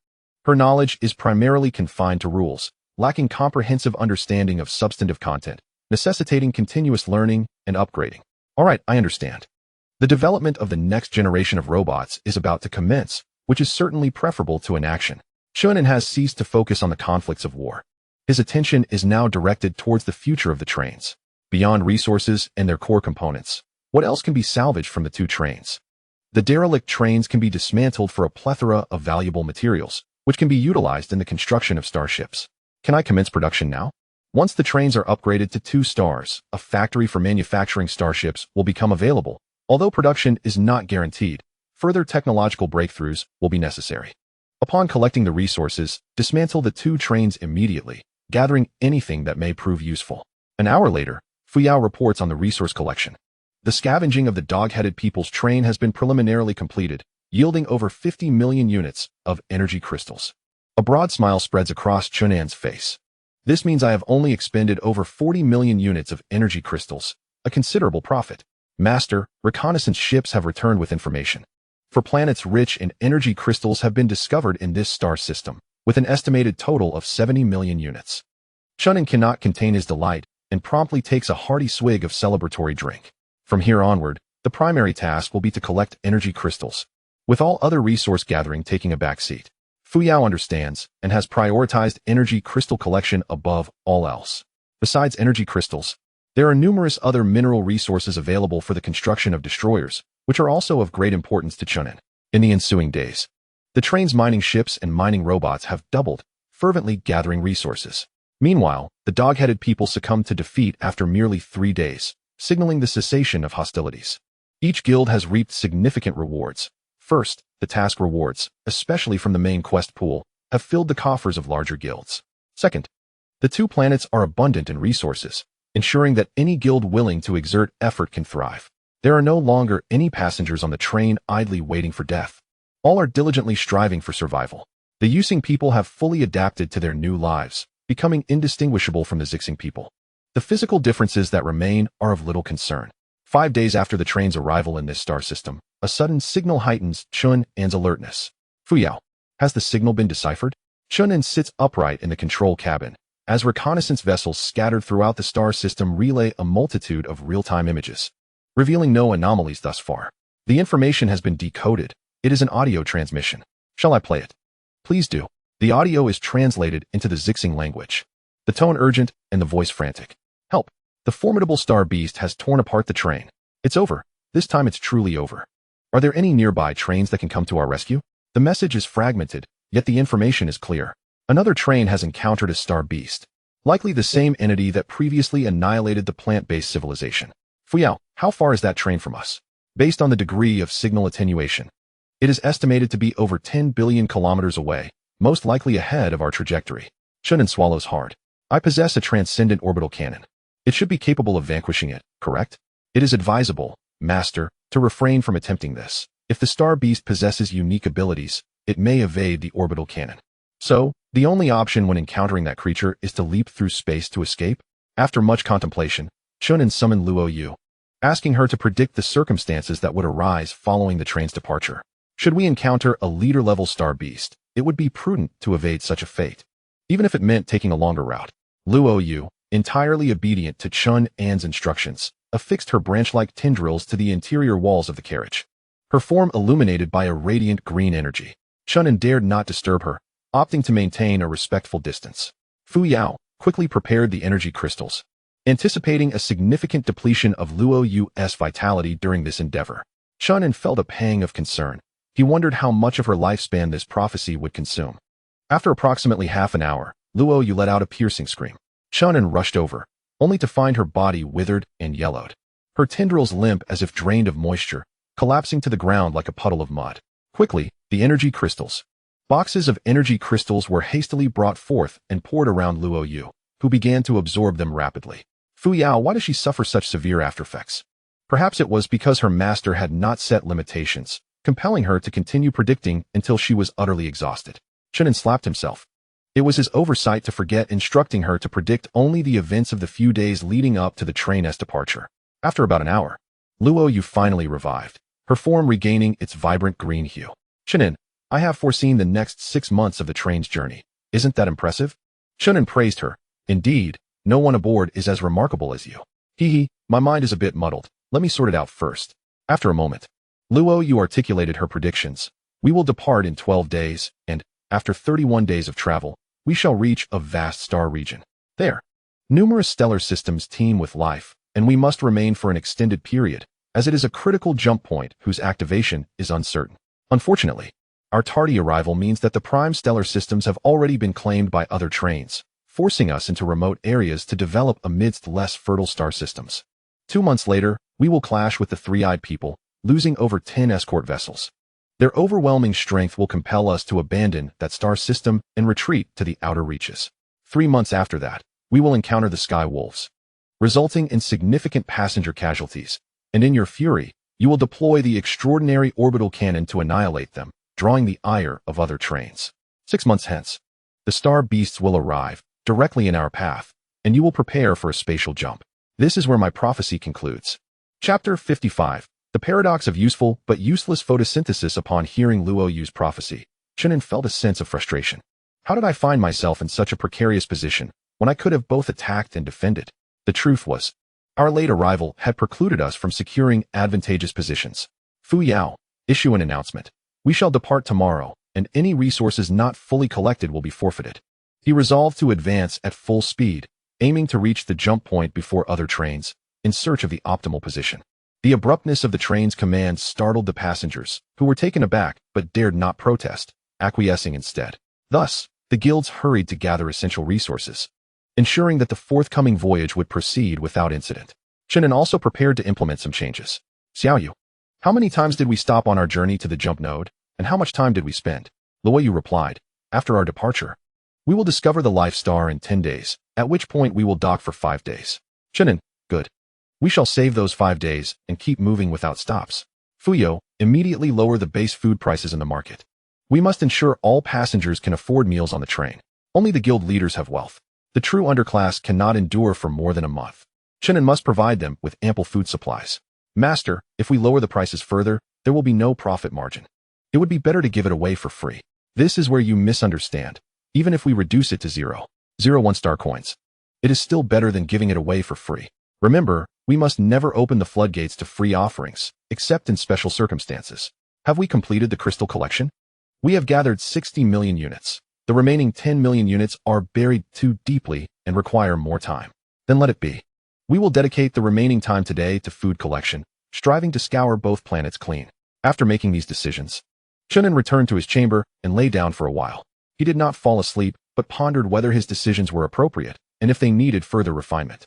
Speaker 1: Her knowledge is primarily confined to rules, lacking comprehensive understanding of substantive content, necessitating continuous learning and upgrading. All right, I understand. The development of the next generation of robots is about to commence, which is certainly preferable to inaction. Chen An has ceased to focus on the conflicts of war. His attention is now directed towards the future of the trains. Beyond resources and their core components, what else can be salvaged from the 2 trains? The derelict trains can be dismantled for a plethora of valuable materials, which can be utilized in the construction of starships. Can I commence production now? Once the trains are upgraded to 2 stars, a factory for manufacturing starships will become available. Although production is not guaranteed, further technological breakthroughs will be necessary. Upon collecting the resources, dismantle the 2 trains immediately, gathering anything that may prove useful. An hour later, Fuyao reports on the resource collection. The scavenging of the dog-headed people's train has been preliminarily completed, yielding over 50 million units of energy crystals. A broad smile spreads across Chen An's face. This means I have only expended over 40 million units of energy crystals, a considerable profit. Master, reconnaissance ships have returned with information. For planets rich in energy crystals have been discovered in this star system, with an estimated total of 70 million units. Chen An cannot contain his delight and promptly takes a hearty swig of celebratory drink. From here onward, the primary task will be to collect energy crystals, with all other resource gathering taking a backseat. Fuyao understands and has prioritized energy crystal collection above all else. Besides energy crystals, there are numerous other mineral resources available for the construction of destroyers, which are also of great importance to Chen An. In the ensuing days, the train's mining ships and mining robots have doubled, fervently gathering resources. Meanwhile, the dog-headed people succumbed to defeat after merely 3 days, signaling the cessation of hostilities. Each guild has reaped significant rewards. First, the task rewards, especially from the main quest pool, have filled the coffers of larger guilds. Second, the 2 planets are abundant in resources, ensuring that any guild willing to exert effort can thrive. There are no longer any passengers on the train idly waiting for death. All are diligently striving for survival. The Using people have fully adapted to their new lives, becoming indistinguishable from the Zixing people. The physical differences that remain are of little concern. 5 days after the train's arrival in this star system, a sudden signal heightens Chen An's alertness. Fuyao, has the signal been deciphered? Chen An sits upright in the control cabin, as reconnaissance vessels scattered throughout the star system relay a multitude of real-time images, revealing no anomalies thus far. The information has been decoded. It is an audio transmission. Shall I play it? Please do. The audio is translated into the Zixing language. The tone urgent and the voice frantic. Help! The formidable star beast has torn apart the train. It's over. This time it's truly over. Are there any nearby trains that can come to our rescue? The message is fragmented, yet the information is clear. Another train has encountered a star beast, likely the same entity that previously annihilated the plant-based civilization. Fuyao, how far is that train from us? Based on the degree of signal attenuation, it is estimated to be over 10 billion kilometers away, most likely ahead of our trajectory. Chen An swallows hard. I possess a transcendent orbital cannon. It should be capable of vanquishing it, correct? It is advisable, Master, to refrain from attempting this. If the star beast possesses unique abilities, it may evade the orbital cannon. So, the only option when encountering that creature is to leap through space to escape? After much contemplation, Chen An summoned Luo Yu, asking her to predict the circumstances that would arise following the train's departure. Should we encounter a leader-level star beast, it would be prudent to evade such a fate, even if it meant taking a longer route. Luo Yu, entirely obedient to Chen An's instructions, affixed her branch-like tendrils to the interior walls of the carriage, her form illuminated by a radiant green energy. Chen An dared not disturb her, opting to maintain a respectful distance. Fuyao quickly prepared the energy crystals, anticipating a significant depletion of Luo Yu's vitality during this endeavor. Chen An felt a pang of concern. He wondered how much of her lifespan this prophecy would consume. After approximately half an hour, Luo Yu let out a piercing scream. Chen An rushed over, only to find her body withered and yellowed, her tendrils limp as if drained of moisture, collapsing to the ground like a puddle of mud. Quickly, the energy crystals. Boxes of energy crystals were hastily brought forth and poured around Luo Yu, who began to absorb them rapidly. Fuyao, why does she suffer such severe aftereffects? Perhaps it was because her master had not set limitations, compelling her to continue predicting until she was utterly exhausted. Chen An slapped himself. It was his oversight to forget instructing her to predict only the events of the few days leading up to the train's departure. After about an hour, Luo Yu finally revived, her form regaining its vibrant green hue. Chen An, I have foreseen the next 6 months of the train's journey. Isn't that impressive? Chen An praised her. Indeed, no one aboard is as remarkable as you. Hee, my mind is a bit muddled. Let me sort it out first. After a moment, Luo Yu articulated her predictions. We will depart in 12 days, and, after 31 days of travel, we shall reach a vast star region. There, numerous stellar systems teem with life, and we must remain for an extended period, as it is a critical jump point whose activation is uncertain. Unfortunately, our tardy arrival means that the prime stellar systems have already been claimed by other trains, forcing us into remote areas to develop amidst less fertile star systems. 2 months later, we will clash with the three-eyed people, losing over 10 escort vessels. Their overwhelming strength will compel us to abandon that star system and retreat to the outer reaches. 3 months after that, we will encounter the Sky Wolves, resulting in significant passenger casualties, and in your fury, you will deploy the extraordinary orbital cannon to annihilate them, drawing the ire of other trains. 6 months hence, the star beasts will arrive, directly in our path, and you will prepare for a spatial jump. This is where my prophecy concludes. Chapter 55. The paradox of useful but useless photosynthesis. Upon hearing Luo Yu's prophecy, Chen An felt a sense of frustration. How did I find myself in such a precarious position, when I could have both attacked and defended? The truth was, our late arrival had precluded us from securing advantageous positions. Fuyao, issue an announcement. We shall depart tomorrow, and any resources not fully collected will be forfeited. He resolved to advance at full speed, aiming to reach the jump point before other trains, in search of the optimal position. The abruptness of the train's command startled the passengers, who were taken aback but dared not protest, acquiescing instead. Thus, the guilds hurried to gather essential resources, ensuring that the forthcoming voyage would proceed without incident. Chen An also prepared to implement some changes. Xiaoyu, how many times did we stop on our journey to the jump node, and how much time did we spend? Luoyu replied, after our departure, we will discover the life star in 10 days, at which point we will dock for 5 days. Chen An, good. We shall save those 5 days and keep moving without stops. Fuyao, immediately lower the base food prices in the market. We must ensure all passengers can afford meals on the train. Only the guild leaders have wealth. The true underclass cannot endure for more than a month. Chen An must provide them with ample food supplies. Master, if we lower the prices further, there will be no profit margin. It would be better to give it away for free. This is where you misunderstand. Even if we reduce it to 0.01 star coins, it is still better than giving it away for free. Remember, we must never open the floodgates to free offerings, except in special circumstances. Have we completed the crystal collection? We have gathered 60 million units. The remaining 10 million units are buried too deeply and require more time. Then let it be. We will dedicate the remaining time today to food collection, striving to scour both planets clean. After making these decisions, Chen An returned to his chamber and lay down for a while. He did not fall asleep, but pondered whether his decisions were appropriate and if they needed further refinement.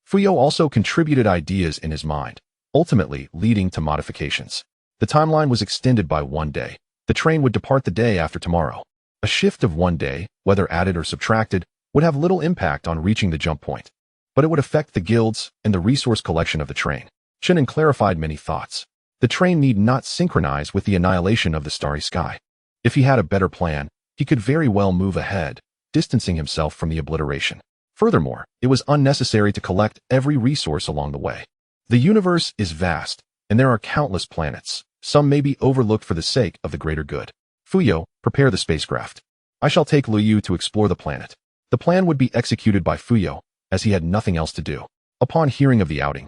Speaker 1: Fuyao also contributed ideas in his mind, ultimately leading to modifications. The timeline was extended by 1 day. The train would depart the day after tomorrow. A shift of 1 day, whether added or subtracted, would have little impact on reaching the jump point, but it would affect the guilds and the resource collection of the train. Chen An clarified many thoughts. The train need not synchronize with the annihilation of the starry sky. If he had a better plan, he could very well move ahead, distancing himself from the obliteration. Furthermore, it was unnecessary to collect every resource along the way. The universe is vast, and there are countless planets. Some may be overlooked for the sake of the greater good. Fuyao, prepare the spacecraft. I shall take Luoyu to explore the planet. The plan would be executed by Fuyao, as he had nothing else to do. Upon hearing of the outing,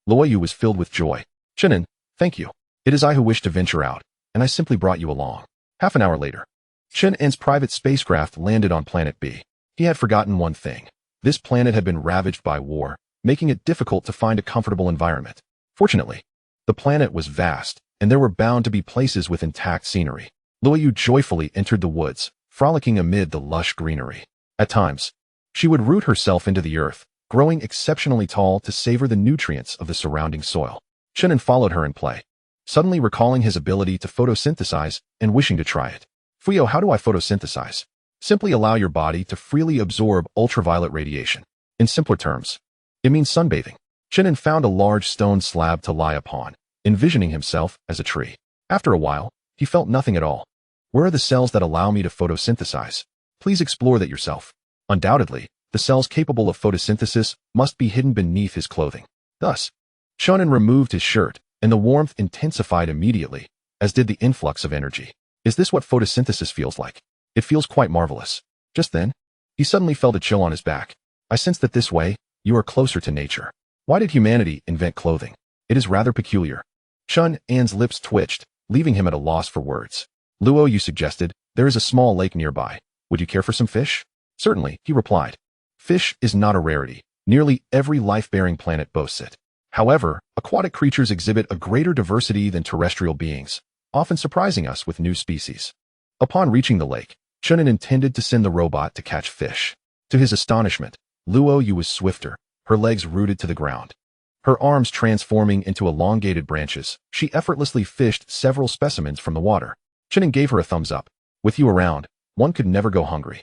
Speaker 1: Luoyu was filled with joy. Chen An, thank you. It is I who wish to venture out, and I simply brought you along. Half an hour later, Chen An's private spacecraft landed on planet B. He had forgotten one thing. This planet had been ravaged by war, making it difficult to find a comfortable environment. Fortunately, the planet was vast, and there were bound to be places with intact scenery. Luoyu joyfully entered the woods, frolicking amid the lush greenery. At times, she would root herself into the earth, growing exceptionally tall to savor the nutrients of the surrounding soil. Chen An followed her in play, suddenly recalling his ability to photosynthesize and wishing to try it. Fuyao, how do I photosynthesize? Simply allow your body to freely absorb ultraviolet radiation. In simpler terms, it means sunbathing. Chen An found a large stone slab to lie upon, envisioning himself as a tree. After a while, he felt nothing at all. Where are the cells that allow me to photosynthesize? Please explore that yourself. Undoubtedly, the cells capable of photosynthesis must be hidden beneath his clothing. Thus, Chen An removed his shirt, and the warmth intensified immediately, as did the influx of energy. Is this what photosynthesis feels like? It feels quite marvelous. Just then, he suddenly felt a chill on his back. I sense that this way, you are closer to nature. Why did humanity invent clothing? It is rather peculiar. Chen An's lips twitched, leaving him at a loss for words. Luoyu suggested, there is a small lake nearby. Would you care for some fish? Certainly, he replied. Fish is not a rarity. Nearly every life-bearing planet boasts it. However, aquatic creatures exhibit a greater diversity than terrestrial beings, often surprising us with new species. Upon reaching the lake, Chen An intended to send the robot to catch fish. To his astonishment, Luoyu was swifter, her legs rooted to the ground. Her arms transforming into elongated branches, she effortlessly fished several specimens from the water. Chen An gave her a thumbs up. With you around, one could never go hungry.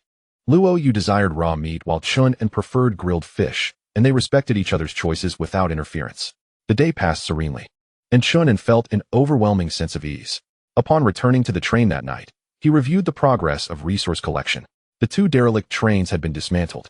Speaker 1: Luoyu desired raw meat while Chen An preferred grilled fish, and they respected each other's choices without interference. The day passed serenely, and Chen An felt an overwhelming sense of ease. Upon returning to the train that night, he reviewed the progress of resource collection. The 2 derelict trains had been dismantled.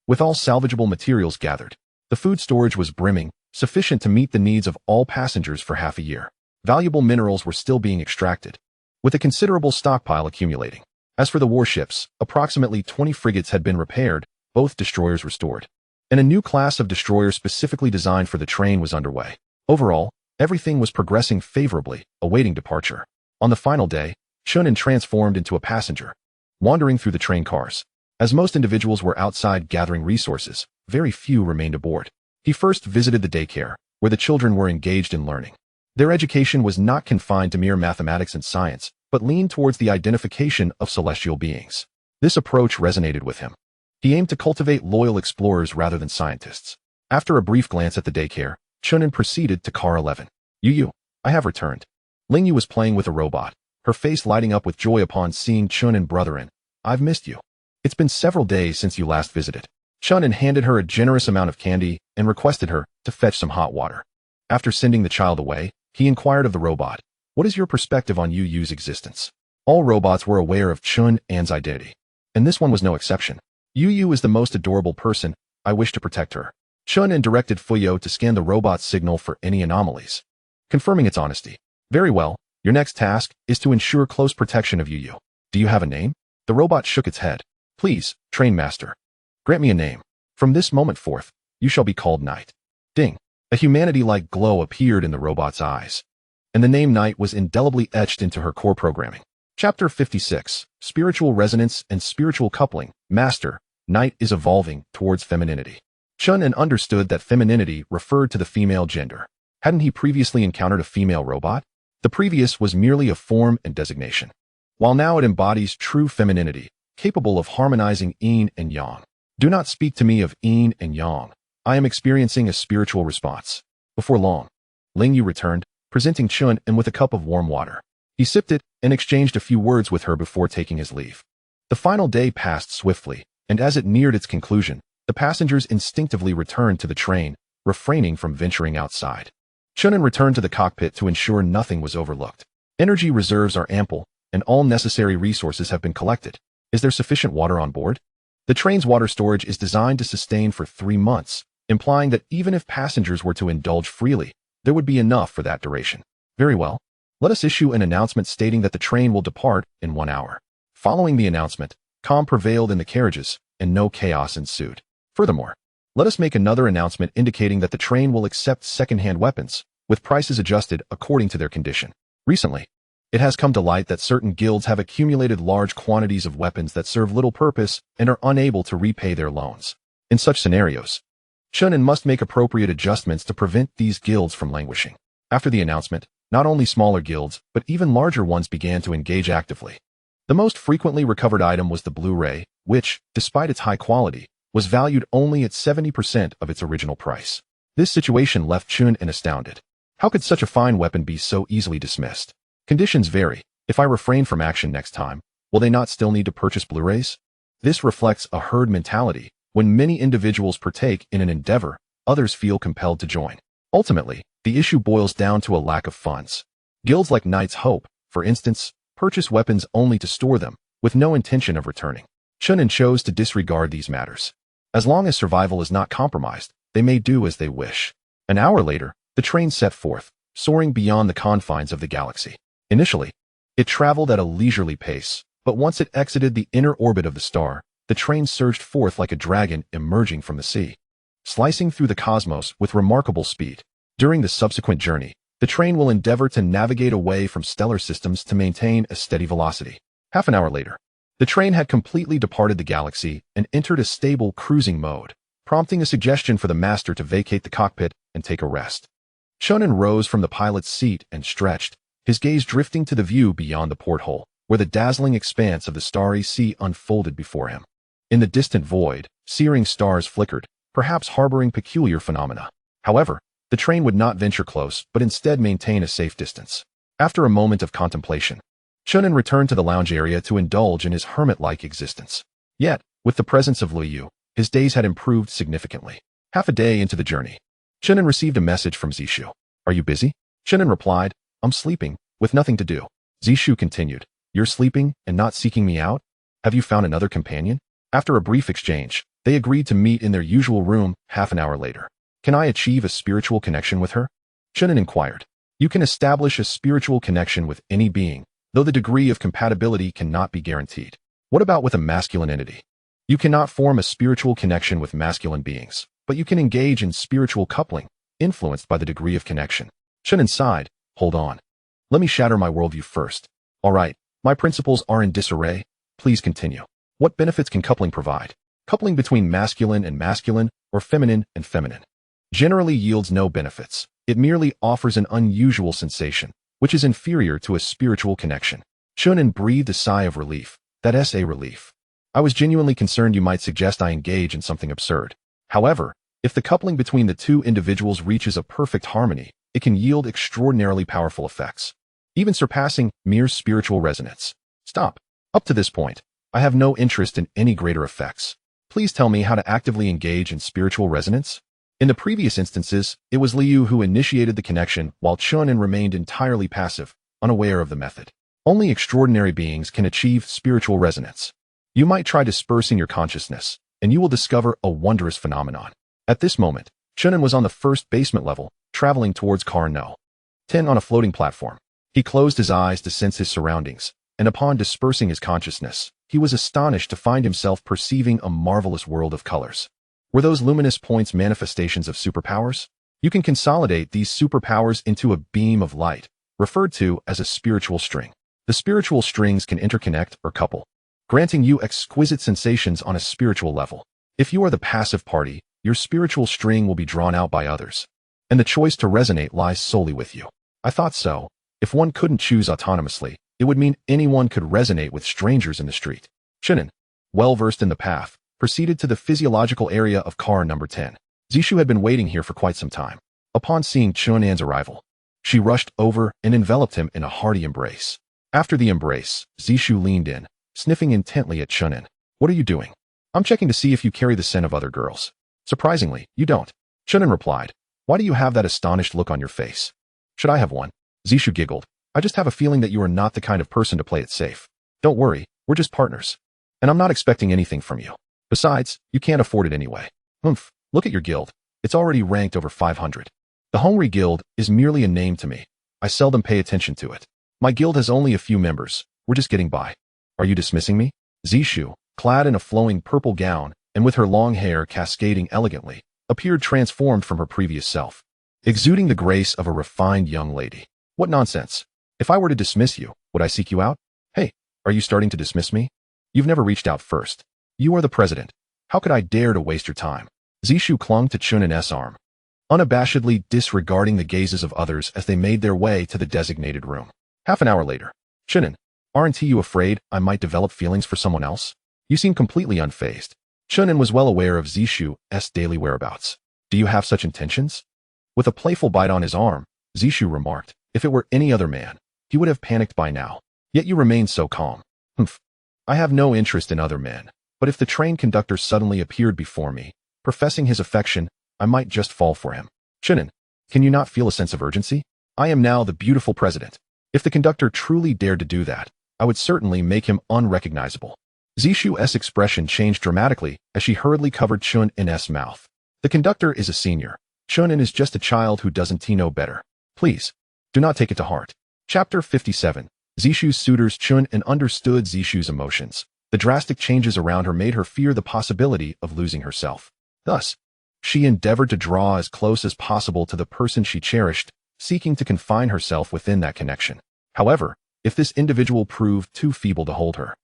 Speaker 1: With all salvageable materials gathered, the food storage was brimming, sufficient to meet the needs of all passengers for half a year. Valuable minerals were still being extracted, with a considerable stockpile accumulating. As for the warships, approximately 20 frigates had been repaired, both destroyers restored. And a new class of destroyer specifically designed for the train was underway. Overall, everything was progressing favorably, awaiting departure. On the final day, Chen An transformed into a passenger, wandering through the train cars. As most individuals were outside gathering resources, very few remained aboard. He first visited the daycare, where the children were engaged in learning. Their education was not confined to mere mathematics and science, but leaned towards the identification of celestial beings. This approach resonated with him. He aimed to cultivate loyal explorers rather than scientists. After a brief glance at the daycare, Chen An proceeded to car 11. Yu, I have returned. Ling Yu was playing with a robot, her face lighting up with joy upon seeing Chen An. Brother An, I've missed you. It's been several days since you last visited. Chen An handed her a generous amount of candy and requested her to fetch some hot water. After sending the child away, he inquired of the robot, what is your perspective on Yu's existence? All robots were aware of Chen An's identity, and this one was no exception. Yu is the most adorable person, I wish to protect her. Chen An directed Fuyao to scan the robot's signal for any anomalies, confirming its honesty. Very well, your next task is to ensure close protection of Yu. Do you have a name? The robot shook its head. Please, train master. Grant me a name. From this moment forth, you shall be called Knight. Ding. A humanity-like glow appeared in the robot's eyes, and the name Knight was indelibly etched into her core programming. Chapter 56, Spiritual Resonance and Spiritual Coupling. Master, Knight is evolving towards femininity. Chen An understood that femininity referred to the female gender. Hadn't he previously encountered a female robot? The previous was merely a form and designation, while now it embodies true femininity, capable of harmonizing yin and yang. Do not speak to me of yin and yang. I am experiencing a spiritual response. Before long, Ling Yu returned, presenting Chen An with a cup of warm water. He sipped it and exchanged a few words with her before taking his leave. The final day passed swiftly, and as it neared its conclusion, the passengers instinctively returned to the train, refraining from venturing outside. Chen An returned to the cockpit to ensure nothing was overlooked. Energy reserves are ample, and all necessary resources have been collected. Is there sufficient water on board? The train's water storage is designed to sustain for 3 months, implying that even if passengers were to indulge freely, there would be enough for that duration. Very well. Let us issue an announcement stating that the train will depart in 1 hour. Following the announcement, calm prevailed in the carriages, and no chaos ensued. Furthermore, let us make another announcement indicating that the train will accept second-hand weapons, with prices adjusted according to their condition. Recently, it has come to light that certain guilds have accumulated large quantities of weapons that serve little purpose and are unable to repay their loans. In such scenarios, Chen An must make appropriate adjustments to prevent these guilds from languishing. After the announcement, not only smaller guilds, but even larger ones began to engage actively. The most frequently recovered item was the Blu-ray, which, despite its high quality, was valued only at 70% of its original price. This situation left Chen An astounded. How could such a fine weapon be so easily dismissed? Conditions vary. If I refrain from action next time, will they not still need to purchase Blu-rays? This reflects a herd mentality. When many individuals partake in an endeavor, others feel compelled to join. Ultimately, the issue boils down to a lack of funds. Guilds like Knight's Hope, for instance, purchase weapons only to store them, with no intention of returning. Chen An chose to disregard these matters. As long as survival is not compromised, they may do as they wish. An hour later, the train set forth, soaring beyond the confines of the galaxy. Initially, it traveled at a leisurely pace, but once it exited the inner orbit of the star, the train surged forth like a dragon emerging from the sea, slicing through the cosmos with remarkable speed. During the subsequent journey, the train will endeavor to navigate away from stellar systems to maintain a steady velocity. Half an hour later, the train had completely departed the galaxy and entered a stable cruising mode, prompting a suggestion for the master to vacate the cockpit and take a rest. Chen An rose from the pilot's seat and stretched, his gaze drifting to the view beyond the porthole, where the dazzling expanse of the starry sea unfolded before him. In the distant void, searing stars flickered, perhaps harboring peculiar phenomena. However, the train would not venture close, but instead maintain a safe distance. After a moment of contemplation, Chen An returned to the lounge area to indulge in his hermit-like existence. Yet, with the presence of Li Yu, his days had improved significantly. Half a day into the journey, Chen An received a message from Zishu. Are you busy? Chen An replied, I'm sleeping, with nothing to do. Zishu continued, You're sleeping and not seeking me out? Have you found another companion? After a brief exchange, they agreed to meet in their usual room half an hour later. Can I achieve a spiritual connection with her? Chen An inquired. You can establish a spiritual connection with any being, though the degree of compatibility cannot be guaranteed. What about with a masculine entity? You cannot form a spiritual connection with masculine beings, but you can engage in spiritual coupling, influenced by the degree of connection. Chen An sighed. Hold on. Let me shatter my worldview first. All right, my principles are in disarray. Please continue. What benefits can coupling provide? Coupling between masculine and masculine, or feminine and feminine, generally yields no benefits. It merely offers an unusual sensation, which is inferior to a spiritual connection. Chen An breathed a sigh of relief. That's a relief. I was genuinely concerned you might suggest I engage in something absurd. However, if the coupling between the two individuals reaches a perfect harmony, it can yield extraordinarily powerful effects, even surpassing mere spiritual resonance. Stop. Up to this point, I have no interest in any greater effects. Please tell me how to actively engage in spiritual resonance. In the previous instances, it was Liu who initiated the connection while Chen An remained entirely passive, unaware of the method. Only extraordinary beings can achieve spiritual resonance. You might try dispersing your consciousness, and you will discover a wondrous phenomenon. At this moment, Chen An was on the first basement level, traveling towards Car No. 10 on a floating platform. He closed his eyes to sense his surroundings, and upon dispersing his consciousness, he was astonished to find himself perceiving a marvelous world of colors. Were those luminous points manifestations of superpowers? You can consolidate these superpowers into a beam of light, referred to as a spiritual string. The spiritual strings can interconnect or couple, granting you exquisite sensations on a spiritual level. If you are the passive party, your spiritual string will be drawn out by others, and the choice to resonate lies solely with you. I thought so. If one couldn't choose autonomously, it would mean anyone could resonate with strangers in the street. Chen An, well-versed in the path, proceeded to the physiological area of car number 10. Zishu had been waiting here for quite some time. Upon seeing Chen An's arrival, she rushed over and enveloped him in a hearty embrace. After the embrace, Zishu leaned in, sniffing intently at Chen An. What are you doing? I'm checking to see if you carry the scent of other girls. Surprisingly, you don't. Chen An replied. Why do you have that astonished look on your face? Should I have one? Zishu giggled. I just have a feeling that you are not the kind of person to play it safe. Don't worry, we're just partners. And I'm not expecting anything from you. Besides, you can't afford it anyway. Look at your guild. It's already ranked over 500. The Homeworld Guild is merely a name to me. I seldom pay attention to it. My guild has only a few members. We're just getting by. Are you dismissing me? Zishu, clad in a flowing purple gown and with her long hair cascading elegantly, appeared transformed from her previous self, exuding the grace of a refined young lady. What nonsense. If I were to dismiss you, would I seek you out? Hey, are you starting to dismiss me? You've never reached out first. You are the president. How could I dare to waste your time? Zishu clung to Chen An's arm, unabashedly disregarding the gazes of others as they made their way to the designated room. Half an hour later. Chen An, aren't you afraid I might develop feelings for someone else? You seem completely unfazed. Chen An was well aware of Zishu's daily whereabouts. Do you have such intentions? With a playful bite on his arm, Zishu remarked, if it were any other man, he would have panicked by now. Yet you remain so calm. I have no interest in other men, but if the train conductor suddenly appeared before me, professing his affection, I might just fall for him. Chen An, can you not feel a sense of urgency? I am now the beautiful president. If the conductor truly dared to do that, I would certainly make him unrecognizable. Zishu's expression changed dramatically as she hurriedly covered Chen An's mouth. The conductor is a senior. Chen An is just a child who doesn't know better. Please, do not take it to heart. Chapter 57. Zishu's suitors. Chen An understood Zishu's emotions. The drastic changes around her made her fear the possibility of losing herself. Thus, she endeavored to draw as close as possible to the person she cherished, seeking to confine herself within that connection. However, if this individual proved too feeble to hold her,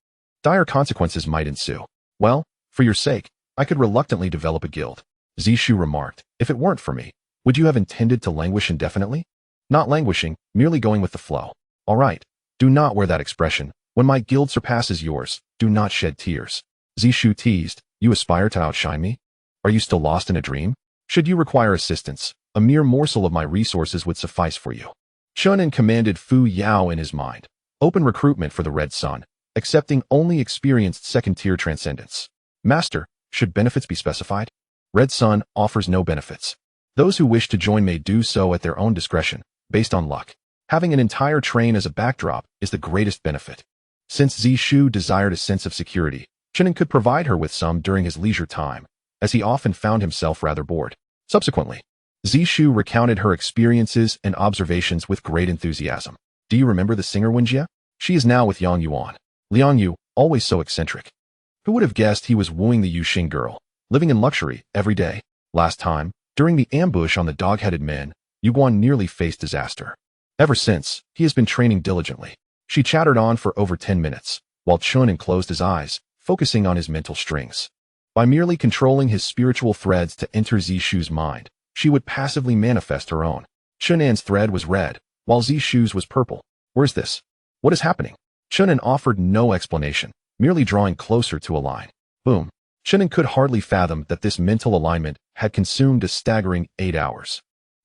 Speaker 1: dire consequences might ensue. Well, for your sake, I could reluctantly develop a guild. Zishu remarked, if it weren't for me, would you have intended to languish indefinitely? Not languishing, merely going with the flow. All right, do not wear that expression. When my guild surpasses yours, do not shed tears. Zishu teased, you aspire to outshine me? Are you still lost in a dream? Should you require assistance, a mere morsel of my resources would suffice for you. Chen An commanded Fuyao in his mind. Open recruitment for the Red Sun, accepting only experienced second-tier transcendents. Master, should benefits be specified? Red Sun offers no benefits. Those who wish to join may do so at their own discretion, based on luck. Having an entire train as a backdrop is the greatest benefit. Since Zishu desired a sense of security, Chen An could provide her with some during his leisure time, as he often found himself rather bored. Subsequently, Zishu recounted her experiences and observations with great enthusiasm. Do you remember the singer Wenjie? She is now with Yang Yuan. Liang Yu, always so eccentric. Who would have guessed he was wooing the Yuxing girl, living in luxury every day? Last time, during the ambush on the dog-headed men, Yuguan nearly faced disaster. Ever since, he has been training diligently. She chattered on for over 10 minutes, while Chen An closed his eyes, focusing on his mental strings. By merely controlling his spiritual threads to enter Zishu's mind, she would passively manifest her own. Chen An's thread was red, while Zishu's was purple. Where's this? What is happening? Chen An offered no explanation, merely drawing closer to a line. Boom. Chen An could hardly fathom that this mental alignment had consumed a staggering 8 hours.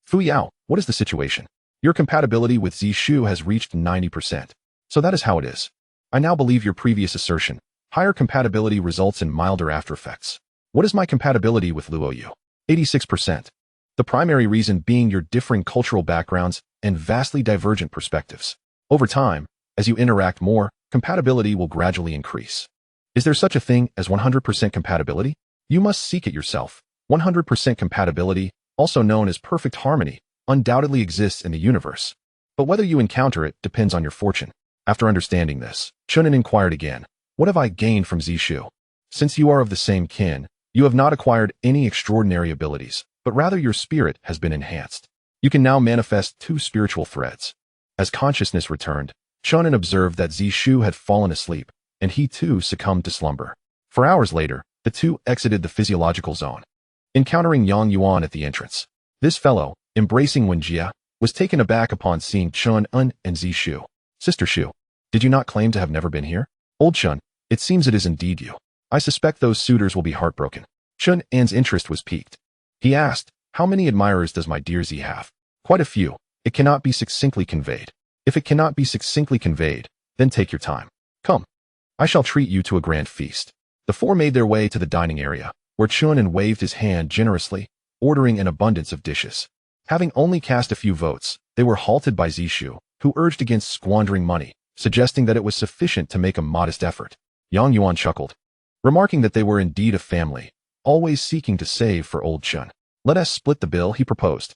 Speaker 1: Fuyao, what is the situation? Your compatibility with Zishu has reached 90%. So that is how it is. I now believe your previous assertion. Higher compatibility results in milder after effects. What is my compatibility with Luoyu? 86%. The primary reason being your differing cultural backgrounds and vastly divergent perspectives. Over time, as you interact more, compatibility will gradually increase. Is there such a thing as 100% compatibility? You must seek it yourself. 100% compatibility, also known as perfect harmony, undoubtedly exists in the universe. But whether you encounter it depends on your fortune. After understanding this, Chen An inquired again, what have I gained from Zishu? Since you are of the same kin, you have not acquired any extraordinary abilities, but rather your spirit has been enhanced. You can now manifest 2 spiritual threads. As consciousness returned, Chen An observed that Zishu had fallen asleep, and he too succumbed to slumber. 4 hours later, the two exited the physiological zone, encountering Yang Yuan at the entrance. This fellow, embracing Wenjia, was taken aback upon seeing Chen An and Zishu. Sister Shu, did you not claim to have never been here? Old Chen, it seems it is indeed you. I suspect those suitors will be heartbroken. Chen An's interest was piqued. He asked, how many admirers does my dear Z have? Quite a few. It cannot be succinctly conveyed. If it cannot be succinctly conveyed, then take your time. Come. I shall treat you to a grand feast. The four made their way to the dining area, where Chen An waved his hand generously, ordering an abundance of dishes. Having only cast a few votes, they were halted by Zishu, who urged against squandering money, suggesting that it was sufficient to make a modest effort. Yang Yuan chuckled, remarking that they were indeed a family, always seeking to save for old Chen. Let us split the bill, he proposed,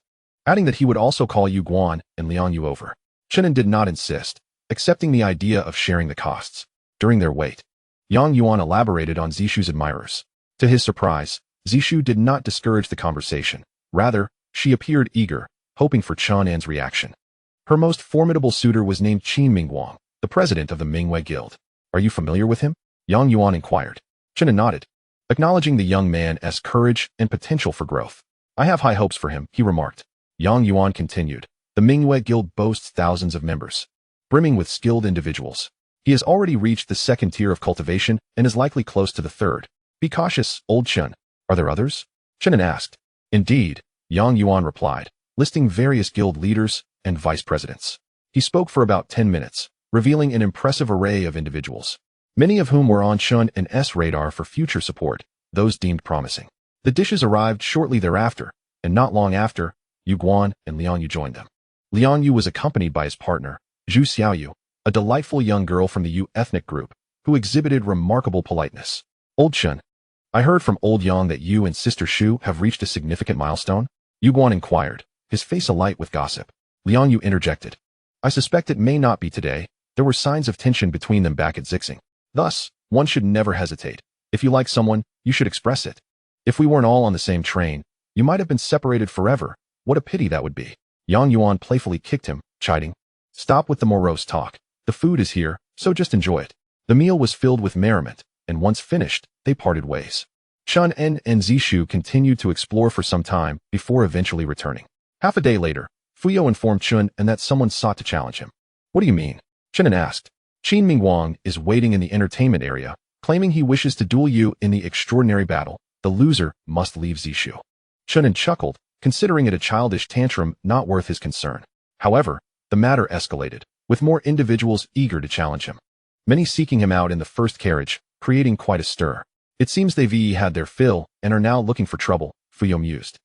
Speaker 1: adding that he would also call Yu Guan and Liang Yu over. Chen An did not insist, accepting the idea of sharing the costs. During their wait, Yang Yuan elaborated on Zishu's admirers. To his surprise, Zishu did not discourage the conversation. Rather, she appeared eager, hoping for Chen An's reaction. Her most formidable suitor was named Qin Mingguang, the president of the Mingwei Guild. Are you familiar with him? Yang Yuan inquired. Chen An nodded, acknowledging the young man's courage and potential for growth. I have high hopes for him, he remarked. Yang Yuan continued. The Mingwei Guild boasts thousands of members, brimming with skilled individuals. He has already reached the 2nd tier of cultivation and is likely close to the 3rd. Be cautious, old Chen. Are there others? Chen An asked. Indeed, Yang Yuan replied, listing various guild leaders and vice presidents. He spoke for about 10 minutes, revealing an impressive array of individuals, many of whom were on Chen An's radar for future support, those deemed promising. The dishes arrived shortly thereafter, and not long after, Yu Guan and Liang Yu joined them. Liang Yu was accompanied by his partner, Zhu Xiaoyu, a delightful young girl from the Yu ethnic group, who exhibited remarkable politeness. Old Chen, I heard from old Yang that you and Sister Shu have reached a significant milestone? Yu Guan inquired, his face alight with gossip. Liang Yu interjected. I suspect it may not be today. There were signs of tension between them back at Zixing. Thus, one should never hesitate. If you like someone, you should express it. If we weren't all on the same train, you might have been separated forever. What a pity that would be. Yang Yuan playfully kicked him, chiding. Stop with the morose talk. The food is here, so just enjoy it. The meal was filled with merriment, and once finished, they parted ways. Chen An and Zishu continued to explore for some time before eventually returning. Half a day later, Fuyao informed Chen An that someone sought to challenge him. What do you mean? Chen An asked. Qin Mingguang is waiting in the entertainment area, claiming he wishes to duel you in the extraordinary battle. The loser must leave Zishu. Chen An chuckled, considering it a childish tantrum not worth his concern. However, the matter escalated, with more individuals eager to challenge him. Many seeking him out in the first carriage, creating quite a stir. It seems they've had their fill and are now looking for trouble, Fuyao mused.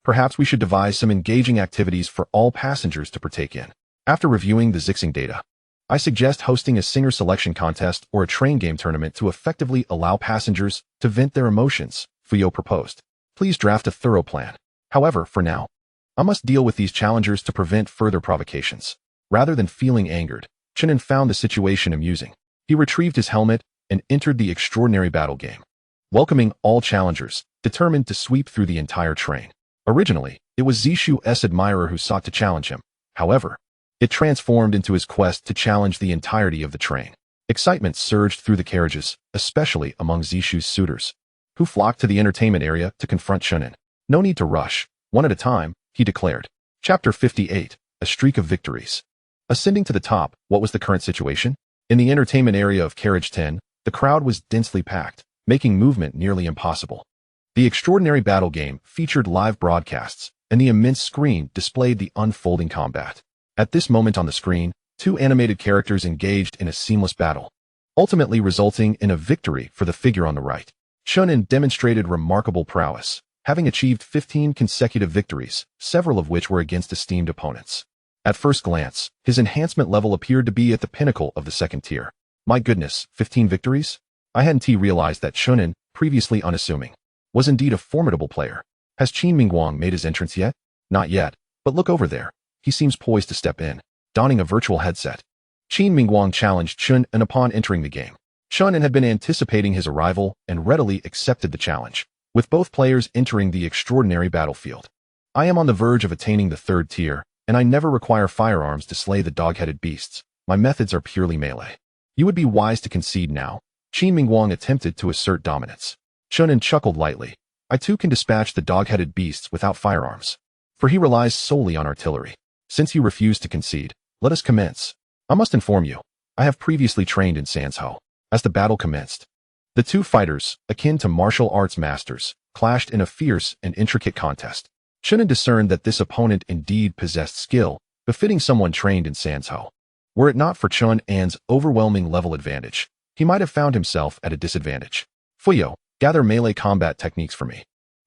Speaker 1: Perhaps we should devise some engaging activities for all passengers to partake in. After reviewing the Zixing data, I suggest hosting a singer selection contest or a train game tournament to effectively allow passengers to vent their emotions, Fuyao proposed. Please draft a thorough plan. However, for now, I must deal with these challengers to prevent further provocations. Rather than feeling angered, Chen An found the situation amusing. He retrieved his helmet, and entered the extraordinary battle game, welcoming all challengers, determined to sweep through the entire train. Originally, it was Zishu's admirer who sought to challenge him. However, it transformed into his quest to challenge the entirety of the train. Excitement surged through the carriages, especially among Zishu's suitors, who flocked to the entertainment area to confront Chen An. No need to rush, one at a time, he declared. Chapter 58, A Streak of Victories. Ascending to the top, what was the current situation? In the entertainment area of Carriage 10, the crowd was densely packed, making movement nearly impossible. The extraordinary battle game featured live broadcasts, and the immense screen displayed the unfolding combat. At this moment on the screen, two animated characters engaged in a seamless battle, ultimately resulting in a victory for the figure on the right. Chen An demonstrated remarkable prowess, having achieved 15 consecutive victories, several of which were against esteemed opponents. At first glance, his enhancement level appeared to be at the pinnacle of the second tier. My goodness, 15 victories? I hadn't realized that Chen An, previously unassuming, was indeed a formidable player. Has Qin Mingguang made his entrance yet? Not yet, but look over there. He seems poised to step in, donning a virtual headset. Qin Mingguang challenged Chen An upon entering the game. Chen An had been anticipating his arrival and readily accepted the challenge, with both players entering the extraordinary battlefield. I am on the verge of attaining the third tier, and I never require firearms to slay the dog-headed beasts. My methods are purely melee. You would be wise to concede now. Qin Mingguang attempted to assert dominance. Chen An chuckled lightly. I too can dispatch the dog-headed beasts without firearms, for he relies solely on artillery. Since you refuse to concede, let us commence. I must inform you, I have previously trained in Sanzhou. As the battle commenced, the two fighters, akin to martial arts masters, clashed in a fierce and intricate contest. Chen An discerned that this opponent indeed possessed skill, befitting someone trained in Sanzhou. Were it not for Chen An's overwhelming level advantage, he might have found himself at a disadvantage. Fuyao, gather melee combat techniques for me.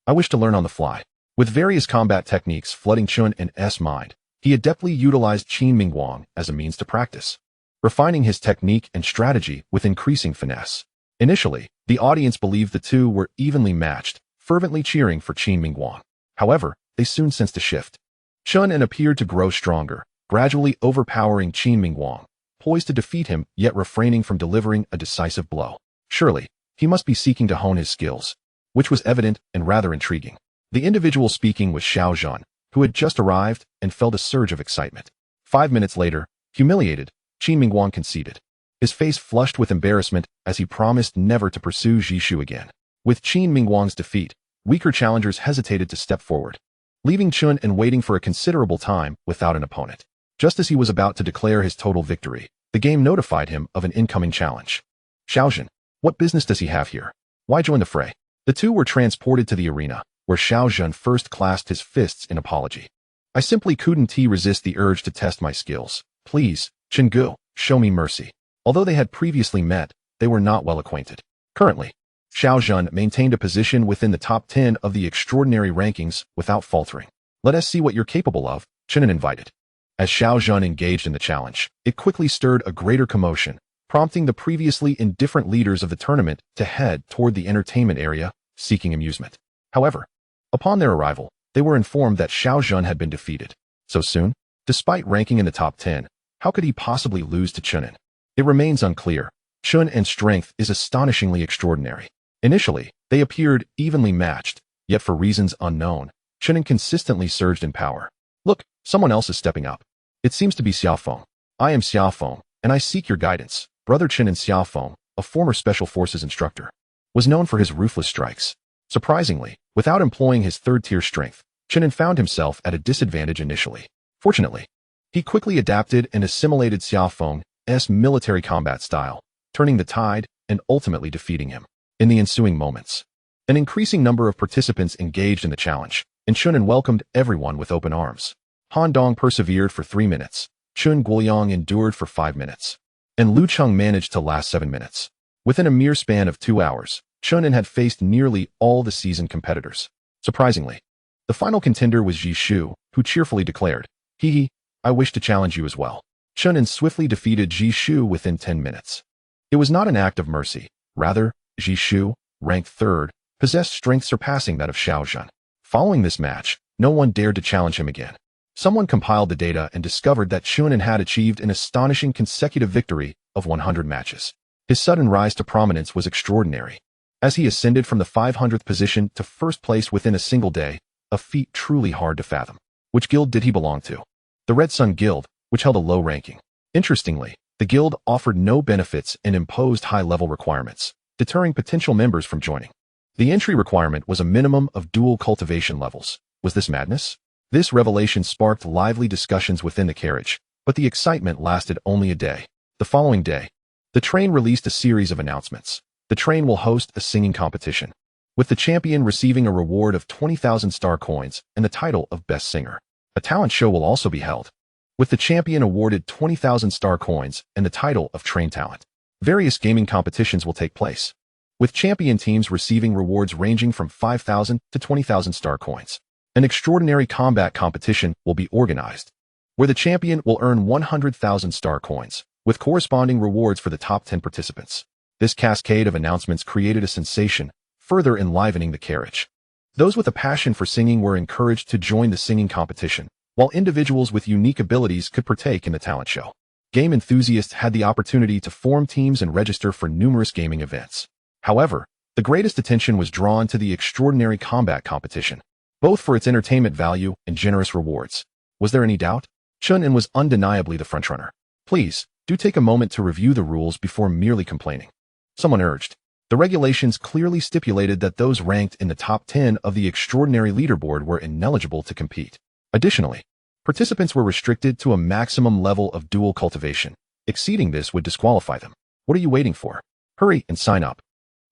Speaker 1: I wish to learn on the fly. With various combat techniques flooding Chen An's mind, he adeptly utilized Qin Mingguang as a means to practice, refining his technique and strategy with increasing finesse. Initially, the audience believed the two were evenly matched, fervently cheering for Qin Mingguang. However, they soon sensed a shift. Chen An appeared to grow stronger, gradually overpowering Qin Mingguang, poised to defeat him yet refraining from delivering a decisive blow. Surely, he must be seeking to hone his skills, which was evident and rather intriguing. The individual speaking was Xiao Zhan, who had just arrived and felt a surge of excitement. 5 minutes later, humiliated, Qin Mingguang conceded, his face flushed with embarrassment as he promised never to pursue Zishu again. With Qin Mingguang's defeat, weaker challengers hesitated to step forward, leaving Chen An waiting for a considerable time without an opponent. Just as he was about to declare his total victory, the game notified him of an incoming challenge. Xiao Zhan, what business does he have here? Why join the fray? The two were transported to the arena, where Xiao Zhan first clasped his fists in apology. I simply couldn't resist the urge to test my skills. Please, Chen Gu, show me mercy. Although they had previously met, they were not well acquainted. Currently, Xiao Zhan maintained a position within the top 10 of the extraordinary rankings without faltering. Let us see what you're capable of, Chen An invited. As Xiao Zhan engaged in the challenge, it quickly stirred a greater commotion, prompting the previously indifferent leaders of the tournament to head toward the entertainment area, seeking amusement. However, upon their arrival, they were informed that Xiao Zhan had been defeated. So soon? Despite ranking in the top 10, how could he possibly lose to Chen An? It remains unclear. Chen An's strength is astonishingly extraordinary. Initially, they appeared evenly matched, yet for reasons unknown, Chen An consistently surged in power. Look, someone else is stepping up. It seems to be Xiaofeng. I am Xiaofeng, and I seek your guidance. Brother Chen An. Xiaofeng, a former special forces instructor, was known for his ruthless strikes. Surprisingly, without employing his third-tier strength, Chen An found himself at a disadvantage initially. Fortunately, he quickly adapted and assimilated Xiaofeng's military combat style, turning the tide and ultimately defeating him. In the ensuing moments, an increasing number of participants engaged in the challenge, and Chen An welcomed everyone with open arms. Han Dong persevered for 3 minutes, Chun Guoyang endured for 5 minutes, and Lu Cheng managed to last 7 minutes. Within a mere span of 2 hours, Chen An had faced nearly all the seasoned competitors. Surprisingly, the final contender was Zishu, who cheerfully declared, "Hee, I wish to challenge you as well." Chen An swiftly defeated Zishu within 10 minutes. It was not an act of mercy. Rather, Zishu, ranked 3rd, possessed strength surpassing that of Xiao Zhan. Following this match, no one dared to challenge him again. Someone compiled the data and discovered that Chen An had achieved an astonishing consecutive victory of 100 matches. His sudden rise to prominence was extraordinary, as he ascended from the 500th position to first place within a single day, a feat truly hard to fathom. Which guild did he belong to? The Red Sun Guild, which held a low ranking. Interestingly, the guild offered no benefits and imposed high-level requirements, deterring potential members from joining. The entry requirement was a minimum of dual cultivation levels. Was this madness? This revelation sparked lively discussions within the carriage, but the excitement lasted only a day. The following day, the train released a series of announcements. The train will host a singing competition, with the champion receiving a reward of 20,000 star coins and the title of Best Singer. A talent show will also be held, with the champion awarded 20,000 star coins and the title of Train Talent. Various gaming competitions will take place, with champion teams receiving rewards ranging from 5,000 to 20,000 star coins. An extraordinary combat competition will be organized, where the champion will earn 100,000 star coins, with corresponding rewards for the top 10 participants. This cascade of announcements created a sensation, further enlivening the carriage. Those with a passion for singing were encouraged to join the singing competition, while individuals with unique abilities could partake in the talent show. Game enthusiasts had the opportunity to form teams and register for numerous gaming events. However, the greatest attention was drawn to the extraordinary combat competition, both for its entertainment value and generous rewards. Was there any doubt? Chen An was undeniably the frontrunner. Please, do take a moment to review the rules before merely complaining, someone urged. The regulations clearly stipulated that those ranked in the top 10 of the extraordinary leaderboard were ineligible to compete. Additionally, participants were restricted to a maximum level of dual cultivation. Exceeding this would disqualify them. What are you waiting for? Hurry and sign up.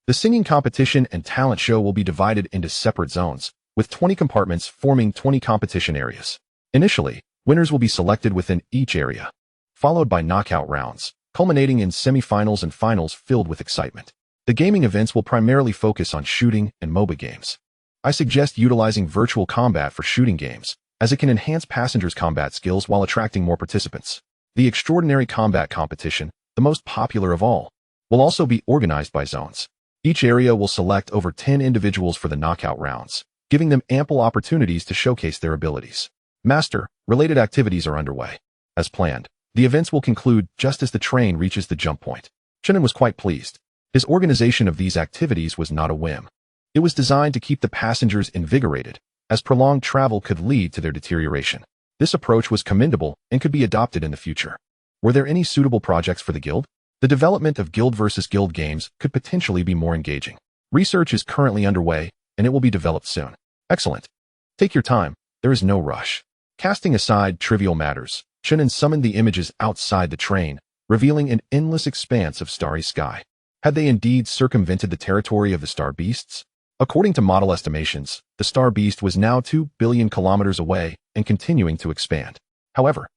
Speaker 1: The singing competition and talent show will be divided into separate zones, with 20 compartments forming 20 competition areas. Initially, winners will be selected within each area, followed by knockout rounds, culminating in semifinals and finals filled with excitement. The gaming events will primarily focus on shooting and MOBA games. I suggest utilizing virtual combat for shooting games, as it can enhance passengers' combat skills while attracting more participants. The extraordinary combat competition, the most popular of all, will also be organized by zones. Each area will select over 10 individuals for the knockout rounds, giving them ample opportunities to showcase their abilities. Master-related activities are underway. As planned, the events will conclude just as the train reaches the jump point. Chen An was quite pleased. His organization of these activities was not a whim. It was designed to keep the passengers invigorated, as prolonged travel could lead to their deterioration. This approach was commendable and could be adopted in the future. Were there any suitable projects for the guild? The development of guild versus guild games could potentially be more engaging. Research is currently underway, and it will be developed soon. Excellent. Take your time, there is no rush. Casting aside trivial matters, Chen An summoned the images outside the train, revealing an endless expanse of starry sky. Had they indeed circumvented the territory of the star beasts? According to model estimations, the star beast was now 2 billion kilometers away and continuing to expand. However,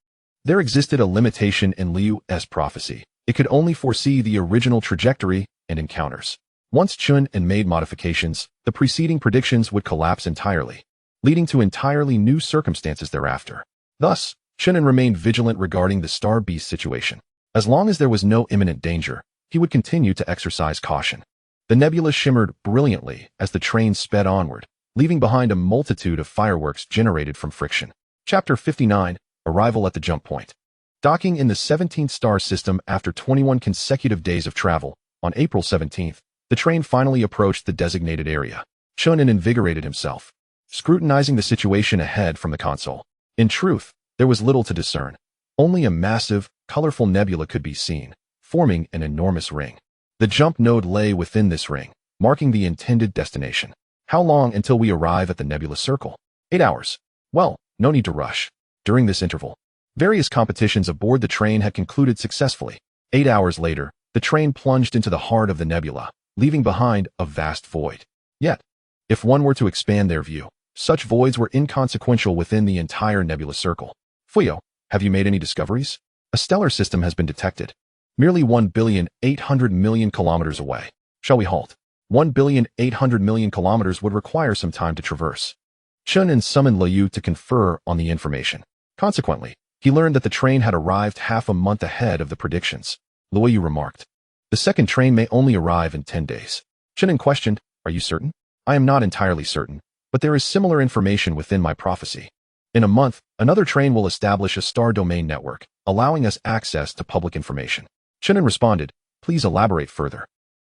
Speaker 1: there existed a limitation in Liu's prophecy. It could only foresee the original trajectory and encounters. Once Chen An made modifications, the preceding predictions would collapse entirely, leading to entirely new circumstances thereafter. Thus, Chen An remained vigilant regarding the star beast situation. As long as there was no imminent danger, he would continue to exercise caution. The nebula shimmered brilliantly as the train sped onward, leaving behind a multitude of fireworks generated from friction. Chapter 59, Arrival at the Jump Point. Docking in the 17th star system after 21 consecutive days of travel, on April 17th, the train finally approached the designated area. Chen An invigorated himself, scrutinizing the situation ahead from the console. In truth, there was little to discern. Only a massive, colorful nebula could be seen, forming an enormous ring. The jump node lay within this ring, marking the intended destination. How long until we arrive at the nebula circle? 8 hours. Well, no need to rush. During this interval, various competitions aboard the train had concluded successfully. 8 hours later, the train plunged into the heart of the nebula, leaving behind a vast void. Yet, if one were to expand their view, such voids were inconsequential within the entire nebula circle. Fuyao, have you made any discoveries? A stellar system has been detected, merely 1,800,000,000 kilometers away. Shall we halt? 1,800,000,000 kilometers would require some time to traverse. Chen An summoned Liu to confer on the information. Consequently, he learned that the train had arrived half a month ahead of the predictions. Liu remarked, "The second train may only arrive in 10 days. Chen An questioned, "Are you certain?" "I am not entirely certain, but there is similar information within my prophecy. In a month, another train will establish a star domain network, allowing us access to public information." Chen An responded, Please elaborate further.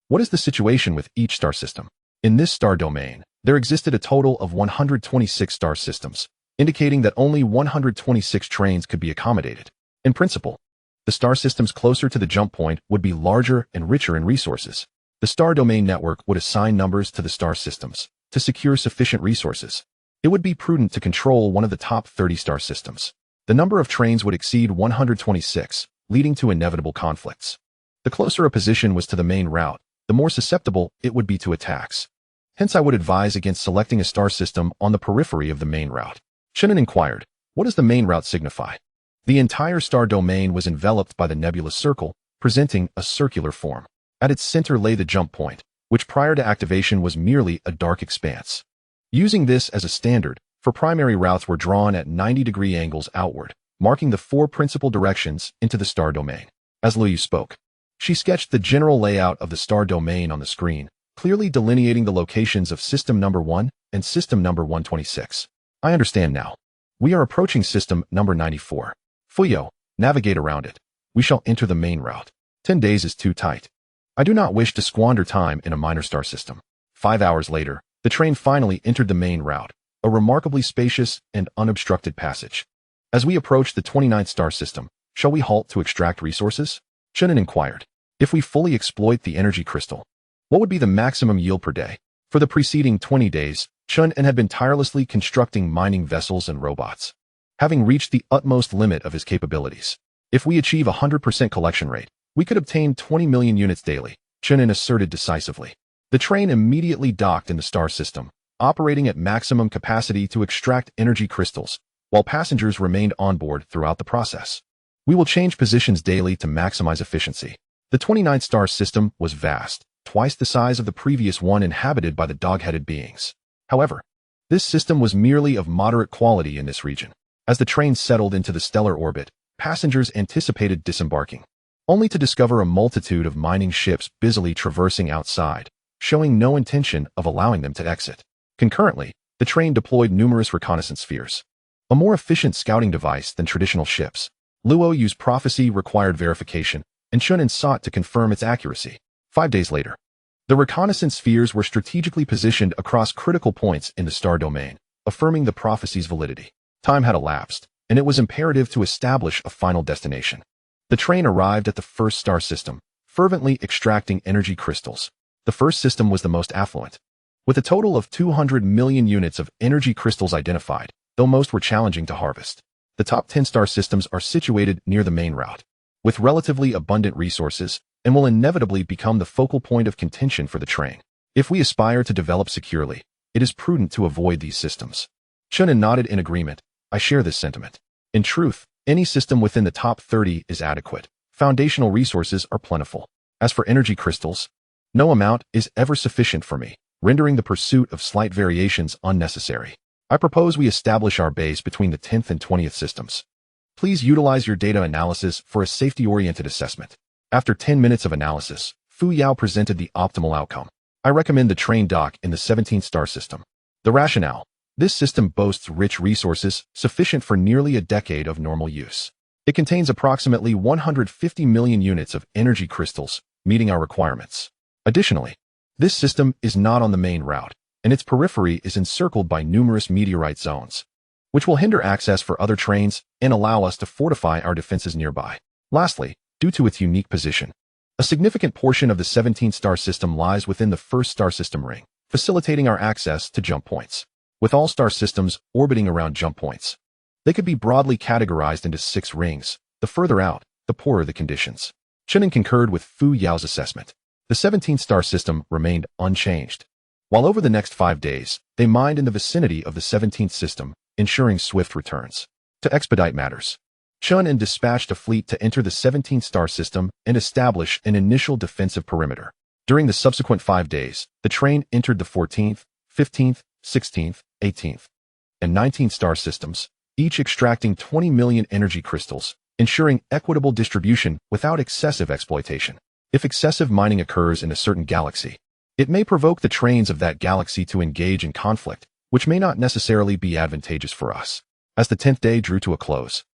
Speaker 1: What is the situation with each star system? In this star domain, there existed a total of 126 star systems, indicating that only 126 trains could be accommodated. In principle, the star systems closer to the jump point would be larger and richer in resources. The star domain network would assign numbers to the star systems to secure sufficient resources. It would be prudent to control one of the top 30 star systems. The number of trains would exceed 126, leading to inevitable conflicts. The closer a position was to the main route, the more susceptible it would be to attacks. Hence, I would advise against selecting a star system on the periphery of the main route. Chen An inquired, what does the main route signify? The entire star domain was enveloped by the nebulous circle, presenting a circular form. At its center lay the jump point, which prior to activation was merely a dark expanse. Using this as a standard, for primary routes were drawn at 90-degree angles outward, marking the 4 principal directions into the star domain. As Liu spoke, she sketched the general layout of the star domain on the screen, clearly delineating the locations of system number 1 and system number 126. I understand now. We are approaching system number 94. Fuyao, navigate around it. We shall enter the main route. 10 days is too tight. I do not wish to squander time in a minor star system. 5 hours later, the train finally entered the main route, a remarkably spacious and unobstructed passage. As we approach the 29th star system, shall we halt to extract resources? Chen An inquired. If we fully exploit the energy crystal, what would be the maximum yield per day? For the preceding 20 days, Chen An had been tirelessly constructing mining vessels and robots, having reached the utmost limit of his capabilities. If we achieve a 100% collection rate, we could obtain 20 million units daily, Chen An asserted decisively. The train immediately docked in the star system, operating at maximum capacity to extract energy crystals, while passengers remained on board throughout the process. We will change positions daily to maximize efficiency. The 29th star system was vast, twice the size of the previous one inhabited by the dog-headed beings. However, this system was merely of moderate quality in this region. As the train settled into the stellar orbit, passengers anticipated disembarking, only to discover a multitude of mining ships busily traversing outside, showing no intention of allowing them to exit. Concurrently, the train deployed numerous reconnaissance spheres, a more efficient scouting device than traditional ships. Luo used prophecy-required verification, and Chen An sought to confirm its accuracy. 5 days later, the reconnaissance spheres were strategically positioned across critical points in the star domain, affirming the prophecy's validity. Time had elapsed, and it was imperative to establish a final destination. The train arrived at the first star system, fervently extracting energy crystals. The first system was the most affluent, with a total of 200 million units of energy crystals identified, though most were challenging to harvest. The top 10 star systems are situated near the main route, with relatively abundant resources, and will inevitably become the focal point of contention for the train. If we aspire to develop securely, it is prudent to avoid these systems. Chen An nodded in agreement. I share this sentiment. In truth, any system within the top 30 is adequate. Foundational resources are plentiful. As for energy crystals, no amount is ever sufficient for me, rendering the pursuit of slight variations unnecessary. I propose we establish our base between the 10th and 20th systems. Please utilize your data analysis for a safety-oriented assessment. After 10 minutes of analysis, Fuyao presented the optimal outcome. I recommend the train dock in the 17th star system. The rationale: this system boasts rich resources sufficient for nearly a decade of normal use. It contains approximately 150 million units of energy crystals, meeting our requirements. Additionally, this system is not on the main route, and its periphery is encircled by numerous meteorite zones, which will hinder access for other trains and allow us to fortify our defenses nearby. Lastly, due to its unique position, a significant portion of the 17th star system lies within the first star system ring, facilitating our access to jump points. With all star systems orbiting around jump points, they could be broadly categorized into 6 rings. The further out, the poorer the conditions. Chen An concurred with Fuyao's assessment. The 17th star system remained unchanged, while over the next 5 days, they mined in the vicinity of the 17th system, ensuring swift returns. To expedite matters, Chen An dispatched a fleet to enter the 17th star system and establish an initial defensive perimeter. During the subsequent 5 days, the train entered the 14th, 15th, 16th, 18th, and 19th star systems, each extracting 20 million energy crystals, ensuring equitable distribution without excessive exploitation. If excessive mining occurs in a certain galaxy, it may provoke the trains of that galaxy to engage in conflict, which may not necessarily be advantageous for us. As the 10th day drew to a close,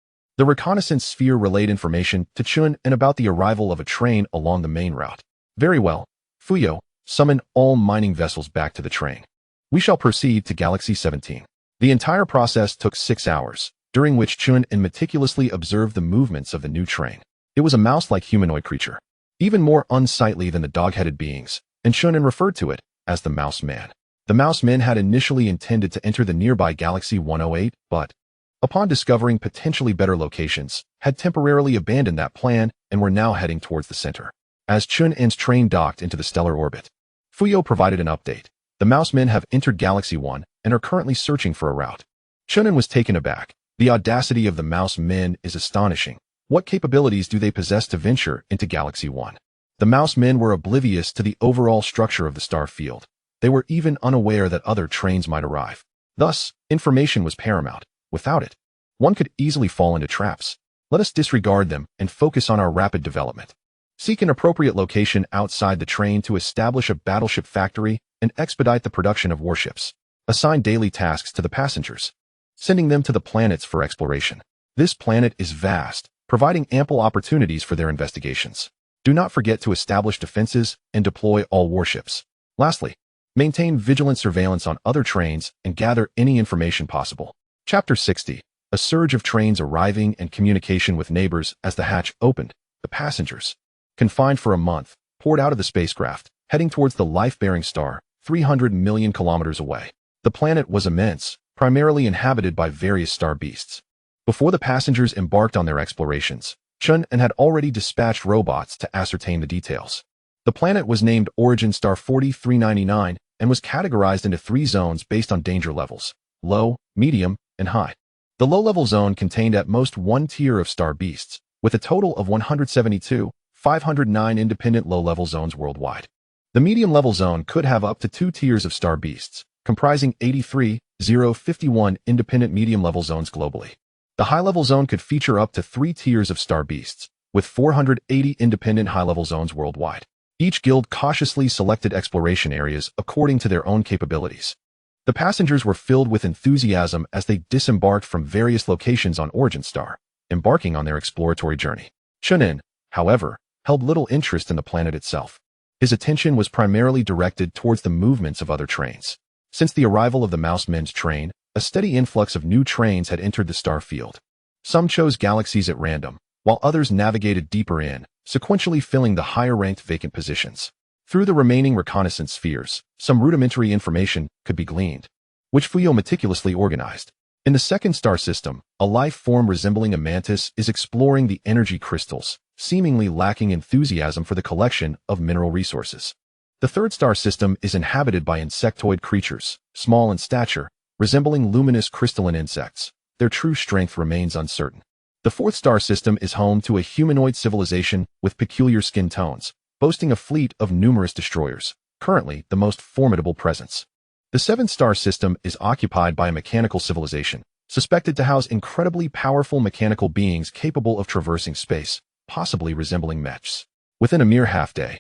Speaker 1: The reconnaissance sphere relayed information to Chen An about the arrival of a train along the main route. Very well. Fuyao, summon all mining vessels back to the train. We shall proceed to Galaxy 17. The entire process took 6 hours, during which Chen An meticulously observed the movements of the new train. It was a mouse-like humanoid creature, even more unsightly than the dog-headed beings, and Chen An referred to it as the Mouse Man. The Mouse Men had initially intended to enter the nearby Galaxy 108, but, upon discovering potentially better locations, had temporarily abandoned that plan and were now heading towards the center. As Chen An's train docked into the stellar orbit, Fuyao provided an update. The Mouse Men have entered Galaxy 1 and are currently searching for a route. Chen An was taken aback. The audacity of the Mouse Men is astonishing. What capabilities do they possess to venture into Galaxy 1? The Mouse Men were oblivious to the overall structure of the star field. They were even unaware that other trains might arrive. Thus, information was paramount. Without it, one could easily fall into traps. Let us disregard them and focus on our rapid development. Seek an appropriate location outside the train to establish a battleship factory and expedite the production of warships. Assign daily tasks to the passengers, sending them to the planets for exploration. This planet is vast, providing ample opportunities for their investigations. Do not forget to establish defenses and deploy all warships. Lastly, maintain vigilant surveillance on other trains and gather any information possible. Chapter 60. A surge of trains arriving and communication with neighbors as the hatch opened. The passengers, confined for a month, poured out of the spacecraft, heading towards the life-bearing star, 300 million kilometers away. The planet was immense, primarily inhabited by various star beasts. Before the passengers embarked on their explorations, Chen An had already dispatched robots to ascertain the details. The planet was named Origin Star 4399 and was categorized into 3 zones based on danger levels: low, medium, and high. The low-level zone contained at most 1 tier of star beasts, with a total of 172,509 independent low-level zones worldwide. The medium-level zone could have up to 2 tiers of star beasts, comprising 83,051 independent medium-level zones globally. The high-level zone could feature up to 3 tiers of star beasts, with 480 independent high-level zones worldwide. Each guild cautiously selected exploration areas according to their own capabilities. The passengers were filled with enthusiasm as they disembarked from various locations on Origin Star, embarking on their exploratory journey. Chen An, however, held little interest in the planet itself. His attention was primarily directed towards the movements of other trains. Since the arrival of the Mouse Men's train, a steady influx of new trains had entered the star field. Some chose galaxies at random, while others navigated deeper in, sequentially filling the higher-ranked vacant positions. Through the remaining reconnaissance spheres, some rudimentary information could be gleaned, which Fuyao meticulously organized. In the second star system, a life form resembling a mantis is exploring the energy crystals, seemingly lacking enthusiasm for the collection of mineral resources. The third star system is inhabited by insectoid creatures, small in stature, resembling luminous crystalline insects. Their true strength remains uncertain. The fourth star system is home to a humanoid civilization with peculiar skin tones, boasting a fleet of numerous destroyers, currently the most formidable presence. The seventh star system is occupied by a mechanical civilization, suspected to house incredibly powerful mechanical beings capable of traversing space, possibly resembling mechs. Within a mere half-day,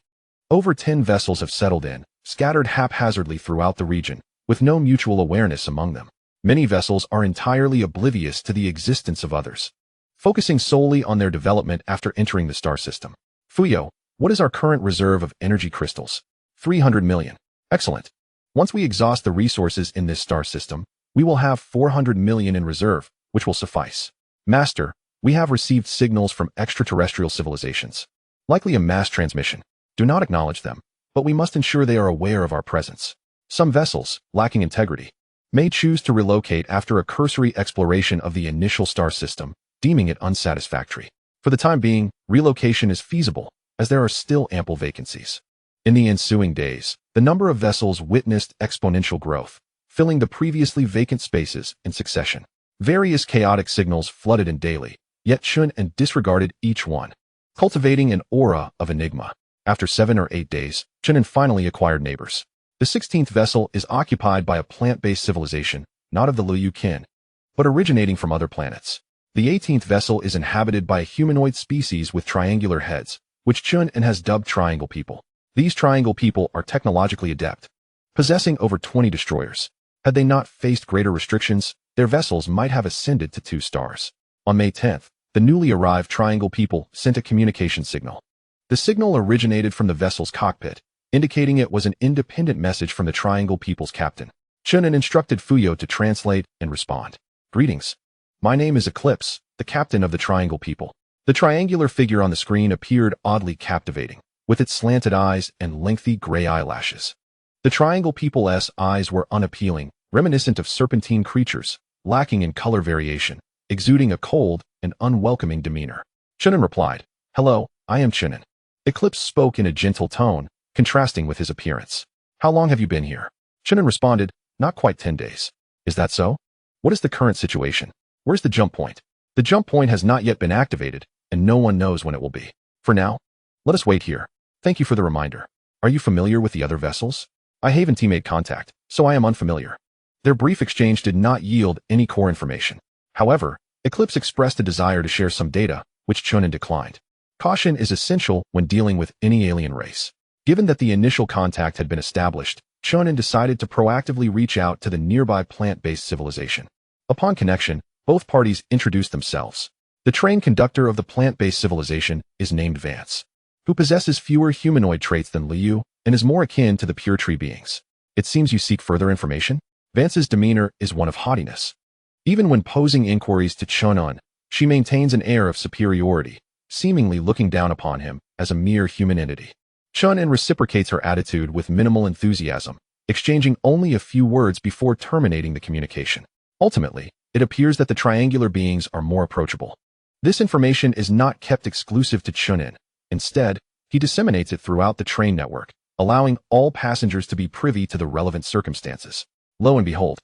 Speaker 1: over 10 vessels have settled in, scattered haphazardly throughout the region, with no mutual awareness among them. Many vessels are entirely oblivious to the existence of others, focusing solely on their development after entering the star system. Fuyao, what is our current reserve of energy crystals? 300 million. Excellent. Once we exhaust the resources in this star system, we will have 400 million in reserve, which will suffice. Master, we have received signals from extraterrestrial civilizations. Likely a mass transmission. Do not acknowledge them, but we must ensure they are aware of our presence. Some vessels, lacking integrity, may choose to relocate after a cursory exploration of the initial star system, deeming it unsatisfactory. For the time being, relocation is feasible, as there are still ample vacancies. In the ensuing days, the number of vessels witnessed exponential growth, filling the previously vacant spaces in succession. Various chaotic signals flooded in daily, yet Chen An disregarded each one, cultivating an aura of enigma. After 7 or 8 days, Chen An finally acquired neighbors. The 16th vessel is occupied by a plant-based civilization, not of the Liu kin, but originating from other planets. The 18th vessel is inhabited by a humanoid species with triangular heads, which Chen An has dubbed Triangle People. These Triangle People are technologically adept, possessing over 20 destroyers. Had they not faced greater restrictions, their vessels might have ascended to 2 stars. On May 10th, the newly arrived triangle people sent a communication signal. The signal originated from the vessel's cockpit, indicating it was an independent message from the triangle people's captain. Chen An instructed Fuyao to translate and respond. Greetings. My name is Eclipse, the captain of the triangle people. The triangular figure on the screen appeared oddly captivating, with its slanted eyes and lengthy gray eyelashes. The triangle people's eyes were unappealing, reminiscent of serpentine creatures, lacking in color variation, exuding a cold and unwelcoming demeanor. Chen An replied, "Hello, I am Chen An." Eclipse spoke in a gentle tone, contrasting with his appearance. "How long have you been here?" Chen An responded, "Not quite 10 days. Is that so? What is the current situation? Where's the jump point?" "The jump point has not yet been activated, and no one knows when it will be. For now, let us wait here. Thank you for the reminder. Are you familiar with the other vessels?" "I haven't teammate contact, so I am unfamiliar." Their brief exchange did not yield any core information. However, Eclipse expressed a desire to share some data, which Chen An declined. Caution is essential when dealing with any alien race. Given that the initial contact had been established, Chen An decided to proactively reach out to the nearby plant-based civilization. Upon connection, both parties introduced themselves. The train conductor of the plant-based civilization is named Vance, who possesses fewer humanoid traits than Liu and is more akin to the pure tree beings. "It seems you seek further information?" Vance's demeanor is one of haughtiness. Even when posing inquiries to Chen An, she maintains an air of superiority, seemingly looking down upon him as a mere human entity. Chen An reciprocates her attitude with minimal enthusiasm, exchanging only a few words before terminating the communication. Ultimately, it appears that the triangular beings are more approachable. This information is not kept exclusive to Chen An. Instead, he disseminates it throughout the train network, allowing all passengers to be privy to the relevant circumstances. Lo and behold,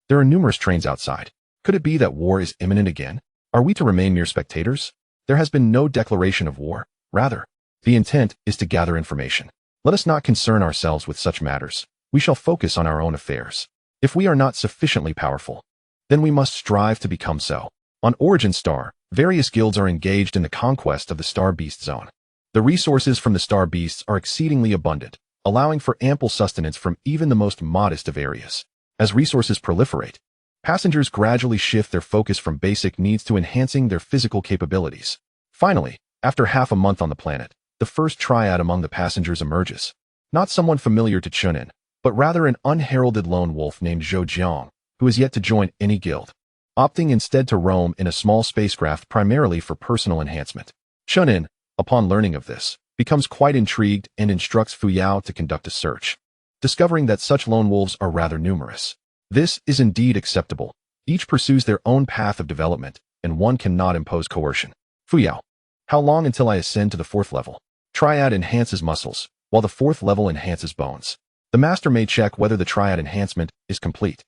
Speaker 1: there are numerous trains outside. Could it be that war is imminent again? Are we to remain mere spectators? There has been no declaration of war. Rather, the intent is to gather information. Let us not concern ourselves with such matters. We shall focus on our own affairs. If we are not sufficiently powerful, then we must strive to become so. On Origin Star, various guilds are engaged in the conquest of the Star Beast Zone. The resources from the Star Beasts are exceedingly abundant, allowing for ample sustenance from even the most modest of areas. As resources proliferate, passengers gradually shift their focus from basic needs to enhancing their physical capabilities. Finally, after half a month on the planet, the first triad among the passengers emerges. Not someone familiar to Chen An, but rather an unheralded lone wolf named Zhou Jiang, who is yet to join any guild, opting instead to roam in a small spacecraft primarily for personal enhancement. Chen An, upon learning of this, becomes quite intrigued and instructs Fuyao to conduct a search, discovering that such lone wolves are rather numerous. This is indeed acceptable. Each pursues their own path of development, and one cannot impose coercion. Fuyao, how long until I ascend to the 4th level? Triad enhances muscles, while the 4th level enhances bones. The master may check whether the triad enhancement is complete.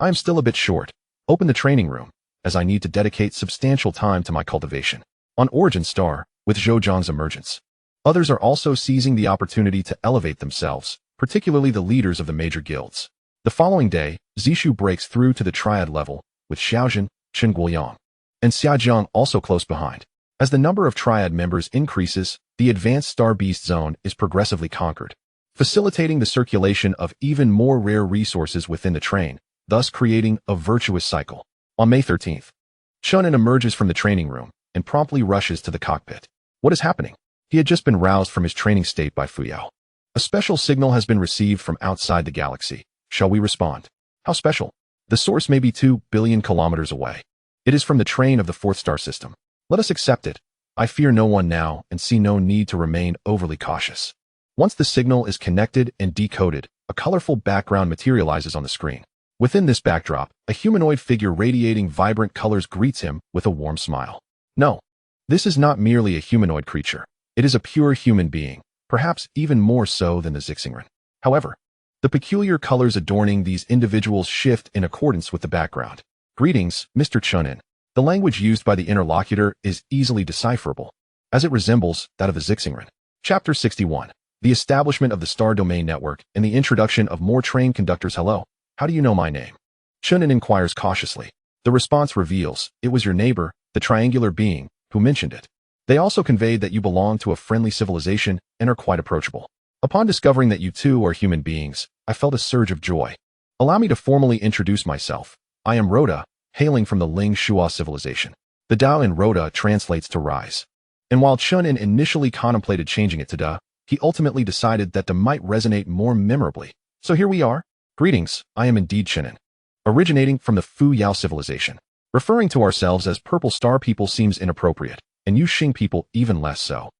Speaker 1: I am still a bit short. Open the training room, as I need to dedicate substantial time to my cultivation. On Origin Star, with Zhou Jiang's emergence, others are also seizing the opportunity to elevate themselves, particularly the leaders of the major guilds. The following day, Zishu breaks through to the triad level, with Xiaojun, Chen Guoyang, and Xiajiang also close behind. As the number of triad members increases, the advanced Star Beast Zone is progressively conquered, facilitating the circulation of even more rare resources within the train, thus creating a virtuous cycle. On May 13th, Chen An emerges from the training room and promptly rushes to the cockpit. What is happening? He had just been roused from his training state by Fuyao. A special signal has been received from outside the galaxy. Shall we respond? How special? The source may be 2 billion kilometers away. It is from the train of the 4th star system. Let us accept it. I fear no one now and see no need to remain overly cautious. Once the signal is connected and decoded, a colorful background materializes on the screen. Within this backdrop, a humanoid figure radiating vibrant colors greets him with a warm smile. No, this is not merely a humanoid creature. It is a pure human being, perhaps even more so than the Zixingren. However, the peculiar colors adorning these individuals shift in accordance with the background. Greetings, Mr. Chen An. The language used by the interlocutor is easily decipherable, as it resembles that of the Zixingren. Chapter 61. The establishment of the Star Domain Network and the introduction of more train conductors. Hello, how do you know my name? Chen An inquires cautiously. The response reveals, it was your neighbor, the triangular being, who mentioned it. They also conveyed that you belong to a friendly civilization and are quite approachable. Upon discovering that you too are human beings, I felt a surge of joy. Allow me to formally introduce myself. I am Rhoda, hailing from the Ling Shua civilization. The Dao in Rhoda translates to rise. And while Chen An initially contemplated changing it to Da, he ultimately decided that Da might resonate more memorably. So here we are. Greetings, I am indeed Chen An, originating from the Fuyao civilization. Referring to ourselves as purple star people seems inappropriate, and you Xing people even less so.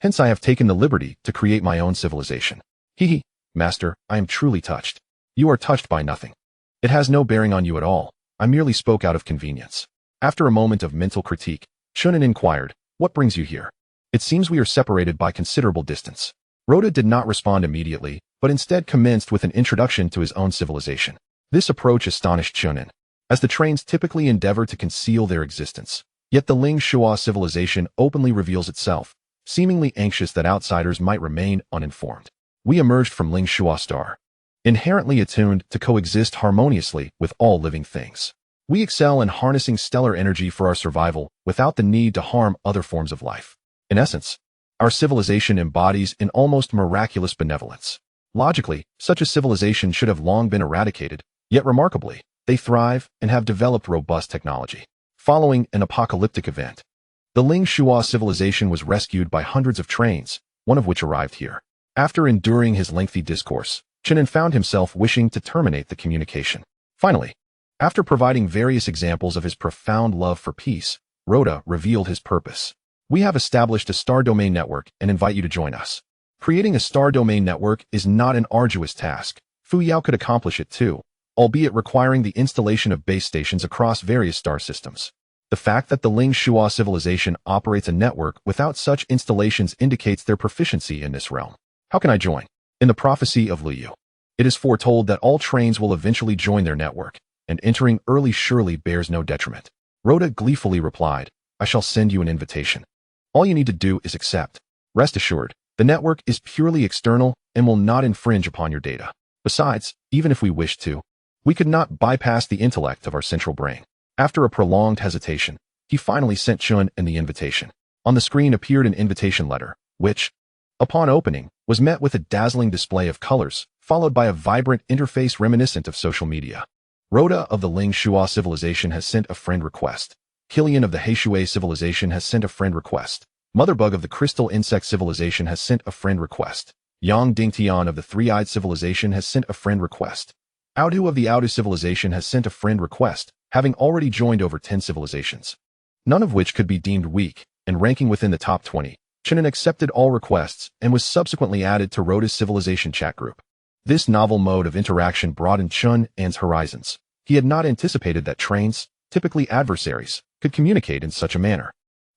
Speaker 1: Hence I have taken the liberty to create my own civilization. Hee, master, I am truly touched. You are touched by nothing. It has no bearing on you at all. I merely spoke out of convenience. After a moment of mental critique, Chen An inquired, what brings you here? It seems we are separated by considerable distance. Rhoda did not respond immediately, but instead commenced with an introduction to his own civilization. This approach astonished Chen An, as the trains typically endeavor to conceal their existence. Yet the Ling Shua civilization openly reveals itself, seemingly anxious that outsiders might remain uninformed. We emerged from Ling Shua star, inherently attuned to coexist harmoniously with all living things. We excel in harnessing stellar energy for our survival without the need to harm other forms of life. In essence, our civilization embodies an almost miraculous benevolence. Logically, such a civilization should have long been eradicated, yet remarkably, they thrive and have developed robust technology. Following an apocalyptic event, the Ling Shua civilization was rescued by hundreds of trains, one of which arrived here. After enduring his lengthy discourse, Chen An found himself wishing to terminate the communication. Finally, after providing various examples of his profound love for peace, Rhoda revealed his purpose. We have established a star domain network and invite you to join us. Creating a star domain network is not an arduous task. Fuyao could accomplish it too, albeit requiring the installation of base stations across various star systems. The fact that the Ling Shua civilization operates a network without such installations indicates their proficiency in this realm. How can I join? In the prophecy of Liu, it is foretold that all trains will eventually join their network, and entering early surely bears no detriment. Rhoda gleefully replied, I shall send you an invitation. All you need to do is accept. Rest assured, the network is purely external and will not infringe upon your data. Besides, even if we wished to, we could not bypass the intellect of our central brain. After a prolonged hesitation, he finally sent Chen An the invitation. On the screen appeared an invitation letter, which, upon opening, was met with a dazzling display of colors, followed by a vibrant interface reminiscent of social media. Rhoda of the Ling Shua civilization has sent a friend request. Killian of the Heishui civilization has sent a friend request. Motherbug of the Crystal Insect civilization has sent a friend request. Yang Dingtian of the Three-Eyed civilization has sent a friend request. Audu of the Audu civilization has sent a friend request, having already joined over 10 civilizations, none of which could be deemed weak, and ranking within the top 20. Chen An accepted all requests and was subsequently added to Rhoda's civilization chat group. This novel mode of interaction broadened Chen An's horizons. He had not anticipated that trains, typically adversaries, could communicate in such a manner.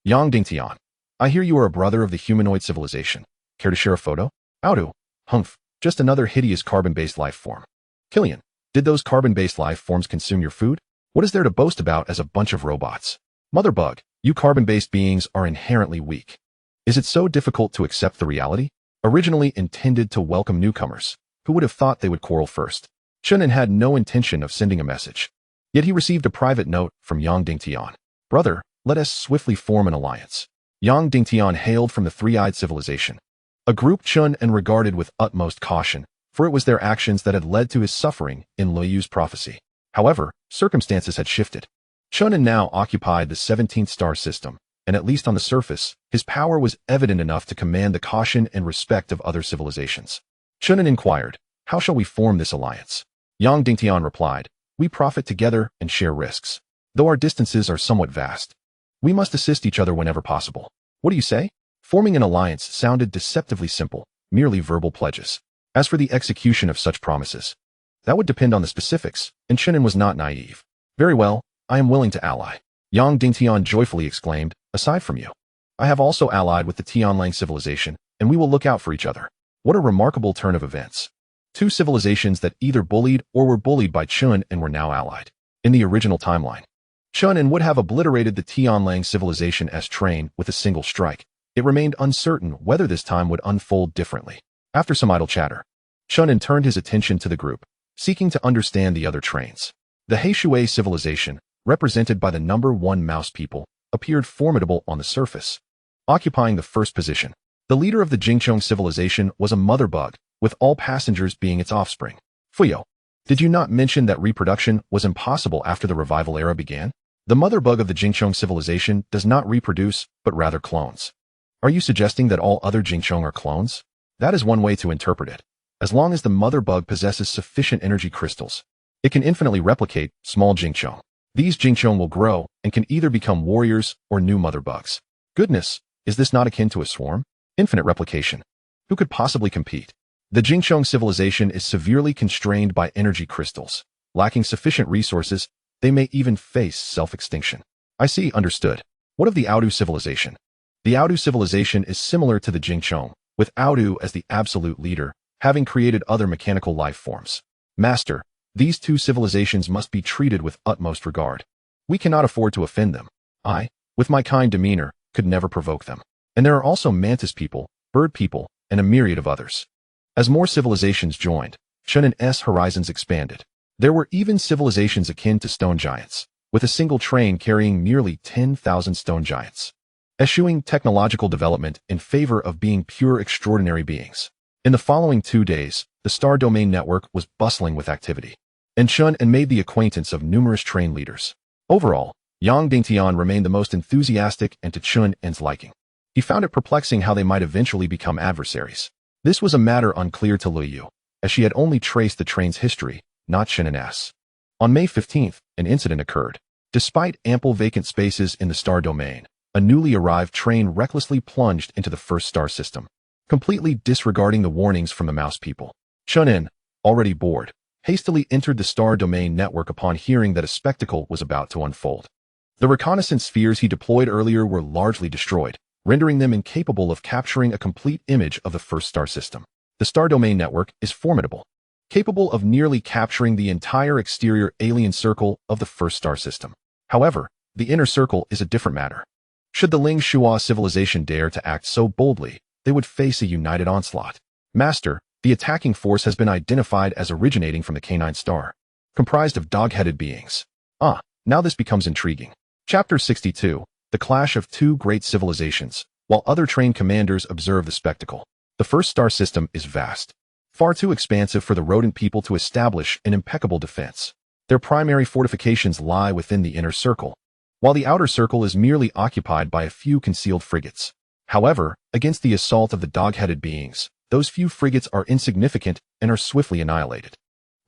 Speaker 1: Yang Dingtian, I hear you are a brother of the humanoid civilization. Care to share a photo? Audu, humph, just another hideous carbon-based life form. Killian, did those carbon-based life forms consume your food? What is there to boast about as a bunch of robots? Motherbug, you carbon-based beings are inherently weak. Is it so difficult to accept the reality? Originally intended to welcome newcomers, who would have thought they would quarrel first? Chen An had no intention of sending a message. Yet he received a private note from Yang Dingtian. Brother, let us swiftly form an alliance. Yang Dingtian hailed from the Three-Eyed civilization, a group Chen An regarded with utmost caution, for it was their actions that had led to his suffering in Liu's prophecy. However, circumstances had shifted. Chen An now occupied the 17th star system, and at least on the surface, his power was evident enough to command the caution and respect of other civilizations. Chen An inquired, how shall we form this alliance? Yang Dingtian replied, we profit together and share risks. Though our distances are somewhat vast, we must assist each other whenever possible. What do you say? Forming an alliance sounded deceptively simple, merely verbal pledges. As for the execution of such promises, that would depend on the specifics, and Chen An was not naive. Very well, I am willing to ally. Yang Dingtian joyfully exclaimed, aside from you, I have also allied with the Tianlang civilization, and we will look out for each other. What a remarkable turn of events. Two civilizations that either bullied or were bullied by Chen An were now allied. In the original timeline, Chen An would have obliterated the Tianlang civilization's train with a single strike. It remained uncertain whether this time would unfold differently. After some idle chatter, Chen An turned his attention to the group, seeking to understand the other trains. The Heishui civilization, represented by the number 1 mouse people, appeared formidable on the surface, occupying the first position. The leader of the Jingchong civilization was a mother bug, with all passengers being its offspring. Fuyao, did you not mention that reproduction was impossible after the revival era began? The mother bug of the Jingchong civilization does not reproduce, but rather clones. Are you suggesting that all other Jingchong are clones? That is one way to interpret it. As long as the mother bug possesses sufficient energy crystals, it can infinitely replicate small Jingchong. These Jingchong will grow and can either become warriors or new mother bugs. Goodness, is this not akin to a swarm? Infinite replication. Who could possibly compete? The Jingchong civilization is severely constrained by energy crystals. Lacking sufficient resources, they may even face self-extinction. I see, understood. What of the Audu civilization? The Audu civilization is similar to the Jingchong, with Audu as the absolute leader, having created other mechanical life forms. Master, these two civilizations must be treated with utmost regard. We cannot afford to offend them. I, with my kind demeanor, could never provoke them. And there are also mantis people, bird people, and a myriad of others. As more civilizations joined, Chen An's horizons expanded. There were even civilizations akin to stone giants, with a single train carrying nearly 10,000 stone giants, eschewing technological development in favor of being pure extraordinary beings. In the following 2 days, the star domain network was bustling with activity, and Chen An made the acquaintance of numerous train leaders. Overall, Yang Dingtian remained the most enthusiastic and to Chen An's liking. He found it perplexing how they might eventually become adversaries. This was a matter unclear to Liu, as she had only traced the train's history, not Chen An's. On May 15th, an incident occurred. Despite ample vacant spaces in the star domain, a newly arrived train recklessly plunged into the first star system, completely disregarding the warnings from the mouse people. Chen An, already bored, hastily entered the star domain network upon hearing that a spectacle was about to unfold. The reconnaissance spheres he deployed earlier were largely destroyed, rendering them incapable of capturing a complete image of the first star system. The star domain network is formidable, capable of nearly capturing the entire exterior alien circle of the first star system. However, the inner circle is a different matter. Should the Ling Shua civilization dare to act so boldly, they would face a united onslaught. Master, the attacking force has been identified as originating from the K9 star, comprised of dog-headed beings. Now this becomes intriguing. Chapter 62, The Clash of Two Great Civilizations. While other trained commanders observe the spectacle, the first star system is vast, far too expansive for the rodent people to establish an impeccable defense. Their primary fortifications lie within the inner circle, while the outer circle is merely occupied by a few concealed frigates. However, against the assault of the dog-headed beings, those few frigates are insignificant and are swiftly annihilated.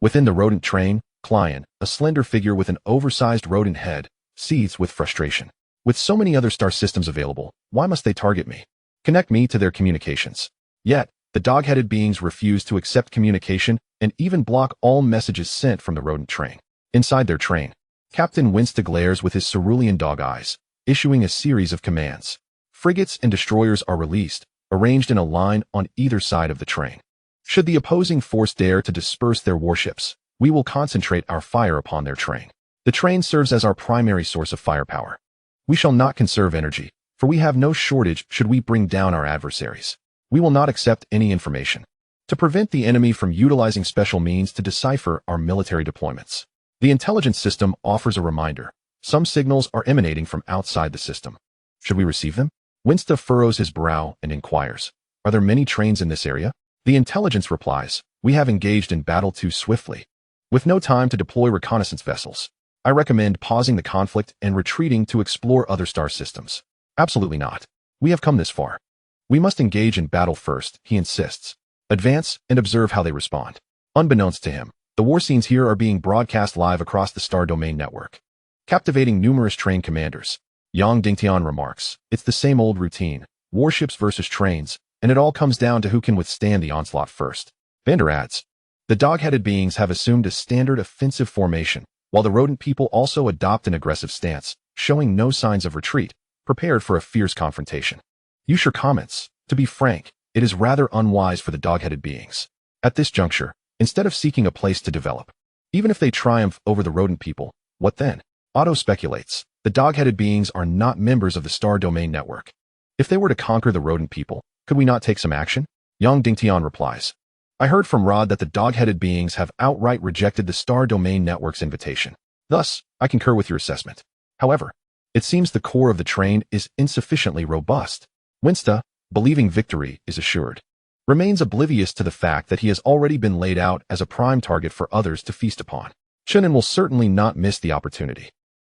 Speaker 1: Within the rodent train, Clion, a slender figure with an oversized rodent head, seethes with frustration. With so many other star systems available, why must they target me? Connect me to their communications. Yet, the dog-headed beings refuse to accept communication and even block all messages sent from the rodent train. Inside their train, Captain Winston glares with his cerulean dog eyes, issuing a series of commands. Frigates and destroyers are released, arranged in a line on either side of the train. Should the opposing force dare to disperse their warships, we will concentrate our fire upon their train. The train serves as our primary source of firepower. We shall not conserve energy, for we have no shortage should we bring down our adversaries. We will not accept any information to prevent the enemy from utilizing special means to decipher our military deployments. The intelligence system offers a reminder. Some signals are emanating from outside the system. Should we receive them? Winston furrows his brow and inquires, are there many trains in this area? The intelligence replies, we have engaged in battle too swiftly. With no time to deploy reconnaissance vessels, I recommend pausing the conflict and retreating to explore other star systems. Absolutely not. We have come this far. We must engage in battle first, he insists. Advance and observe how they respond. Unbeknownst to him, the war scenes here are being broadcast live across the star domain network, captivating numerous train commanders. Yang Dingtian remarks, it's the same old routine, warships versus trains, and it all comes down to who can withstand the onslaught first. Vander adds, the dog-headed beings have assumed a standard offensive formation, while the rodent people also adopt an aggressive stance, showing no signs of retreat, prepared for a fierce confrontation. Yusher comments, to be frank, it is rather unwise for the dog-headed beings. At this juncture, instead of seeking a place to develop, even if they triumph over the rodent people, what then? Otto speculates, the dog-headed beings are not members of the star domain network. If they were to conquer the rodent people, could we not take some action? Yang Dingtian replies, I heard from Rod that the dog-headed beings have outright rejected the star domain network's invitation. Thus, I concur with your assessment. However, it seems the core of the train is insufficiently robust. Winston, believing victory is assured, remains oblivious to the fact that he has already been laid out as a prime target for others to feast upon. Chen An will certainly not miss the opportunity.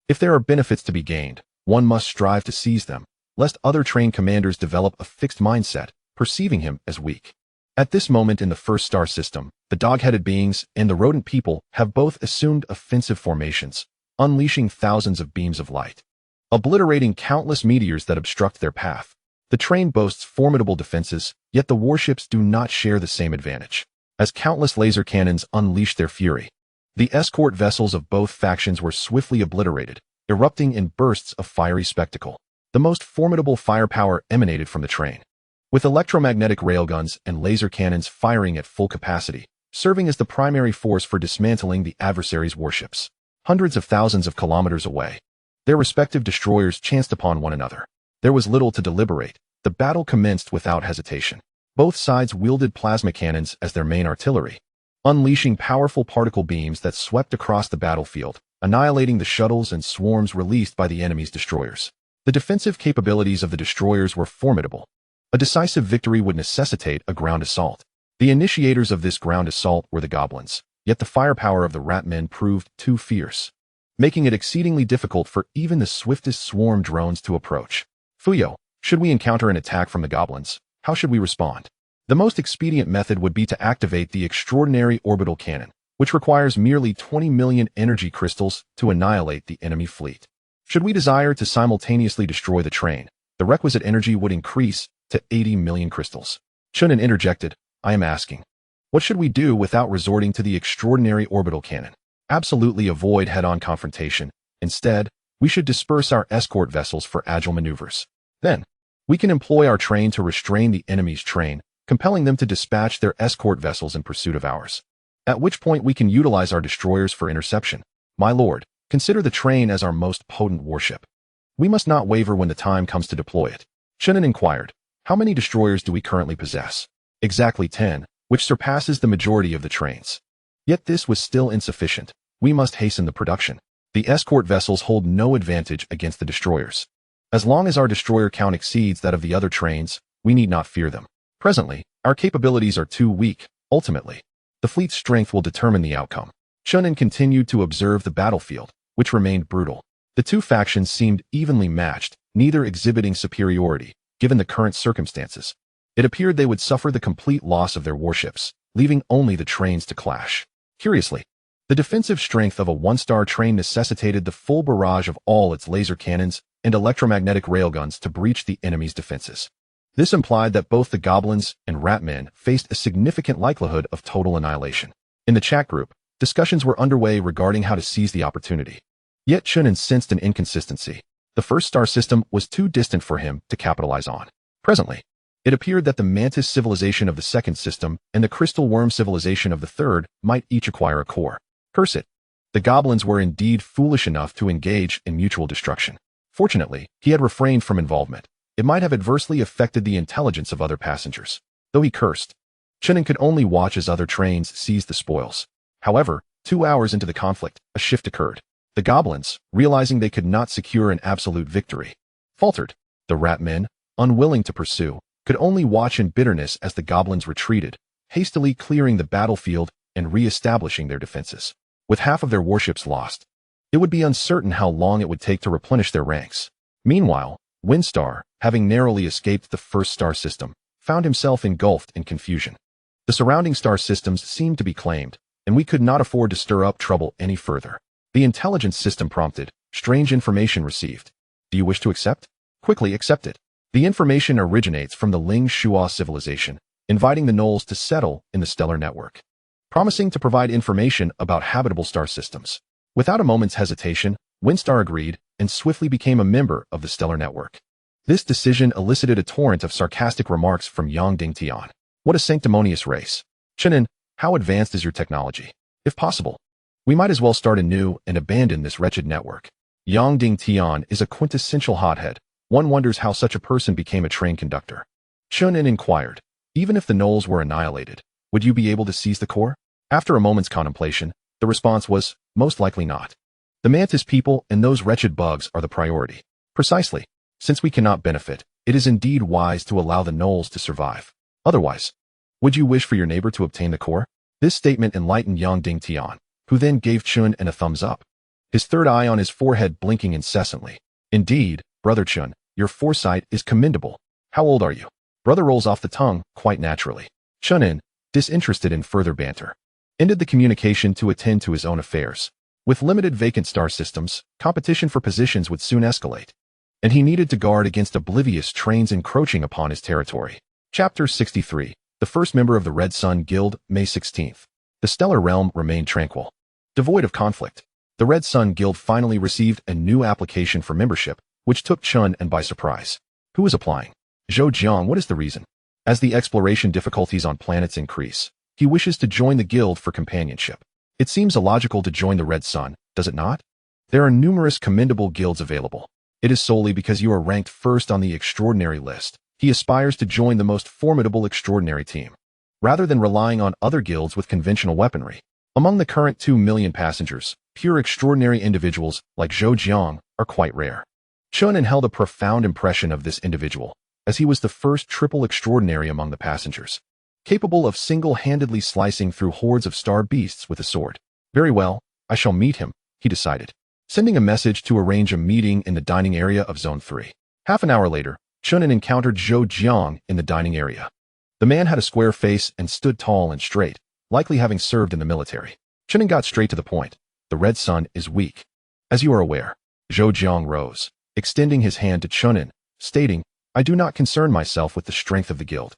Speaker 1: If there are benefits to be gained, one must strive to seize them, lest other train commanders develop a fixed mindset, perceiving him as weak. At this moment in the first star system, the dog-headed beings and the rodent people have both assumed offensive formations, unleashing thousands of beams of light, obliterating countless meteors that obstruct their path. The train boasts formidable defenses, yet the warships do not share the same advantage, as countless laser cannons unleash their fury. The escort vessels of both factions were swiftly obliterated, erupting in bursts of fiery spectacle. The most formidable firepower emanated from the train, with electromagnetic railguns and laser cannons firing at full capacity, serving as the primary force for dismantling the adversary's warships. Hundreds of thousands of kilometers away, their respective destroyers chanced upon one another. There was little to deliberate. The battle commenced without hesitation. Both sides wielded plasma cannons as their main artillery, unleashing powerful particle beams that swept across the battlefield, annihilating the shuttles and swarms released by the enemy's destroyers. The defensive capabilities of the destroyers were formidable. A decisive victory would necessitate a ground assault. The initiators of this ground assault were the goblins, yet the firepower of the rat men proved too fierce, making it exceedingly difficult for even the swiftest swarm drones to approach. Fuyao, should we encounter an attack from the goblins, how should we respond? The most expedient method would be to activate the extraordinary orbital cannon, which requires merely 20 million energy crystals to annihilate the enemy fleet. Should we desire to simultaneously destroy the train, the requisite energy would increase to 80 million crystals. Chen An interjected, I am asking, what should we do without resorting to the extraordinary orbital cannon? Absolutely avoid head-on confrontation. Instead, we should disperse our escort vessels for agile maneuvers. Then, we can employ our train to restrain the enemy's train, compelling them to dispatch their escort vessels in pursuit of ours. At which point we can utilize our destroyers for interception. My lord, consider the train as our most potent warship. We must not waver when the time comes to deploy it. Chen An inquired, how many destroyers do we currently possess? Exactly 10, which surpasses the majority of the trains. Yet this was still insufficient. We must hasten the production. The escort vessels hold no advantage against the destroyers. As long as our destroyer count exceeds that of the other trains, we need not fear them. Presently, our capabilities are too weak. Ultimately, the fleet's strength will determine the outcome. Chen An continued to observe the battlefield, which remained brutal. The two factions seemed evenly matched, neither exhibiting superiority, given the current circumstances. It appeared they would suffer the complete loss of their warships, leaving only the trains to clash. Curiously, the defensive strength of a one-star train necessitated the full barrage of all its laser cannons and electromagnetic railguns to breach the enemy's defenses. This implied that both the goblins and rat men faced a significant likelihood of total annihilation. In the chat group, discussions were underway regarding how to seize the opportunity. Yet Chen An sensed an inconsistency. The first star system was too distant for him to capitalize on. Presently, it appeared that the mantis civilization of the second system and the crystal worm civilization of the third might each acquire a core. Curse it. The goblins were indeed foolish enough to engage in mutual destruction. Fortunately, he had refrained from involvement. It might have adversely affected the intelligence of other passengers. Though he cursed, Chen An could only watch as other trains seized the spoils. However, 2 hours into the conflict, a shift occurred. The goblins, realizing they could not secure an absolute victory, faltered. The rat men, unwilling to pursue, could only watch in bitterness as the goblins retreated, hastily clearing the battlefield and re-establishing their defenses. With half of their warships lost, it would be uncertain how long it would take to replenish their ranks. Meanwhile, Windstar, having narrowly escaped the first star system, found himself engulfed in confusion. The surrounding star systems seemed to be claimed, and we could not afford to stir up trouble any further. The intelligence system prompted, strange information received. Do you wish to accept? Quickly accept it. The information originates from the Ling Shua civilization, inviting the Knolls to settle in the stellar network, promising to provide information about habitable star systems. Without a moment's hesitation, Windstar agreed and swiftly became a member of the stellar network. This decision elicited a torrent of sarcastic remarks from Yang Dingtian. What a sanctimonious race. Chen An, how advanced is your technology? If possible, we might as well start anew and abandon this wretched network. Yang Dingtian is a quintessential hothead. One wonders how such a person became a train conductor. Chen An inquired, even if the Knolls were annihilated, would you be able to seize the core? After a moment's contemplation, the response was, most likely not. The mantis people and those wretched bugs are the priority. Precisely. Since we cannot benefit, it is indeed wise to allow the Knolls to survive. Otherwise, would you wish for your neighbor to obtain the core? This statement enlightened Yang Dingtian, who then gave Chen An a thumbs up. his third eye on his forehead blinking incessantly. Indeed, Brother Chen, your foresight is commendable. How old are you? Brother rolls off the tongue, quite naturally. Chen An, disinterested in further banter, ended the communication to attend to his own affairs. With limited vacant star systems, competition for positions would soon escalate, and he needed to guard against oblivious trains encroaching upon his territory. Chapter 63. The first member of the Red Sun Guild, May 16th. The stellar realm remained tranquil, devoid of conflict. The Red Sun Guild finally received a new application for membership, which took Chen An by surprise. Who is applying? Zhou Jiang. What is the reason? As the exploration difficulties on planets increase, he wishes to join the guild for companionship. It seems illogical to join the Red Sun, does it not? There are numerous commendable guilds available. It is solely because you are ranked first on the extraordinary list. He aspires to join the most formidable extraordinary team, rather than relying on other guilds with conventional weaponry. Among the current 2 million passengers, pure extraordinary individuals like Zhou Jiang are quite rare. Chen An held a profound impression of this individual, as he was the first triple extraordinary among the passengers, capable of single-handedly slicing through hordes of star beasts with a sword. Very well, I shall meet him, he decided, sending a message to arrange a meeting in the dining area of Zone 3. Half an hour later, Chen An encountered Zhou Jiang in the dining area. The man had a square face and stood tall and straight, likely having served in the military. Chen An got straight to the point. The Red Sun is weak. As you are aware. Zhou Jiang rose, extending his hand to Chen An, stating, I do not concern myself with the strength of the guild.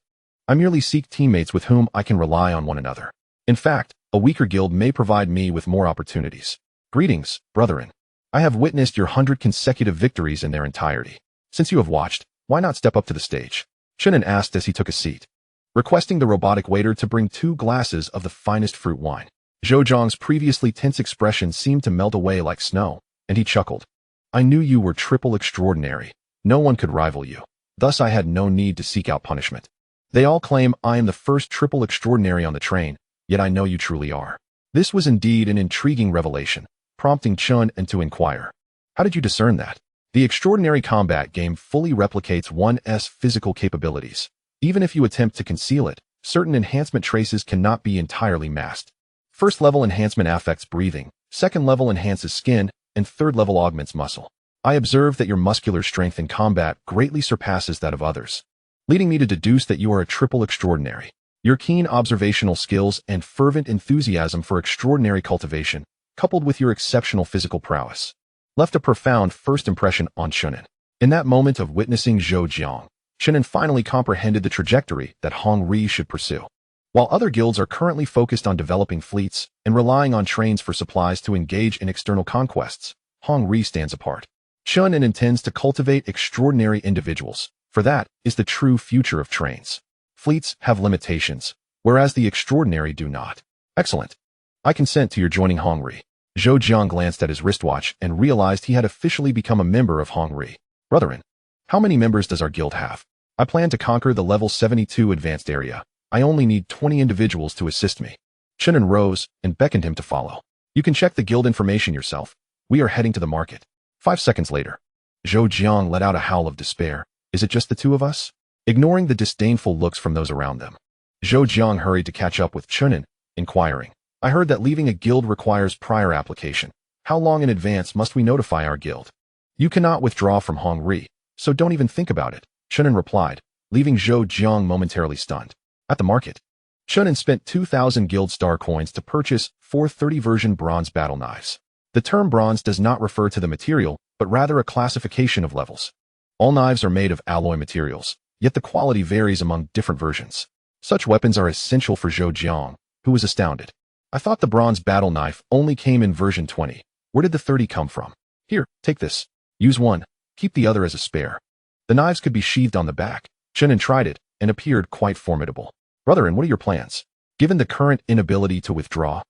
Speaker 1: I merely seek teammates with whom I can rely on one another. In fact, a weaker guild may provide me with more opportunities. Greetings, brethren. I have witnessed your 100 consecutive victories in their entirety. Since you have watched, why not step up to the stage? Chen An asked as he took a seat, requesting the robotic waiter to bring 2 glasses of the finest fruit wine. Zhou Jiang's previously tense expression seemed to melt away like snow, and he chuckled. I knew you were triple extraordinary. No one could rival you. Thus I had no need to seek out punishment. They all claim I am the first triple extraordinary on the train, yet I know you truly are. This was indeed an intriguing revelation, prompting Chen An to inquire. How did you discern that? The extraordinary combat game fully replicates one's physical capabilities. Even if you attempt to conceal it, certain enhancement traces cannot be entirely masked. First level enhancement affects breathing, second level enhances skin, and third level augments muscle. I observe that your muscular strength in combat greatly surpasses that of others, leading me to deduce that you are a triple extraordinary. Your keen observational skills and fervent enthusiasm for extraordinary cultivation, coupled with your exceptional physical prowess, left a profound first impression on Chen An. In that moment of witnessing Zhou Jiang, Chen An finally comprehended the trajectory that Hong Ri should pursue. While other guilds are currently focused on developing fleets and relying on trains for supplies to engage in external conquests, Hong Ri stands apart. Chen An intends to cultivate extraordinary individuals, for that is the true future of trains. Fleets have limitations, whereas the extraordinary do not. Excellent. I consent to your joining Hong Ri. Zhou Jiang glanced at his wristwatch and realized he had officially become a member of Hong Ri. Brethren, how many members does our guild have? I plan to conquer the level 72 advanced area. I only need 20 individuals to assist me. Chen An rose and beckoned him to follow. You can check the guild information yourself. We are heading to the market. 5 seconds later, Zhou Jiang let out a howl of despair. Is it just the 2 of us? Ignoring the disdainful looks from those around them, Zhou Jiang hurried to catch up with Chen An, inquiring, I heard that leaving a guild requires prior application. How long in advance must we notify our guild? You cannot withdraw from Hong Ri, so don't even think about it, Chen An replied, leaving Zhou Jiang momentarily stunned. At the market, Chen An spent 2,000 guild star coins to purchase 430 version bronze battle knives. The term bronze does not refer to the material, but rather a classification of levels. All knives are made of alloy materials, yet the quality varies among different versions. Such weapons are essential for Zhou Jiang, who was astounded. I thought the bronze battle knife only came in version 20. Where did the 30 come from? Here, take this. Use one, keep the other as a spare. The knives could be sheathed on the back. Chen An tried it and appeared quite formidable. Brethren, what are your plans? Given the current inability to withdraw,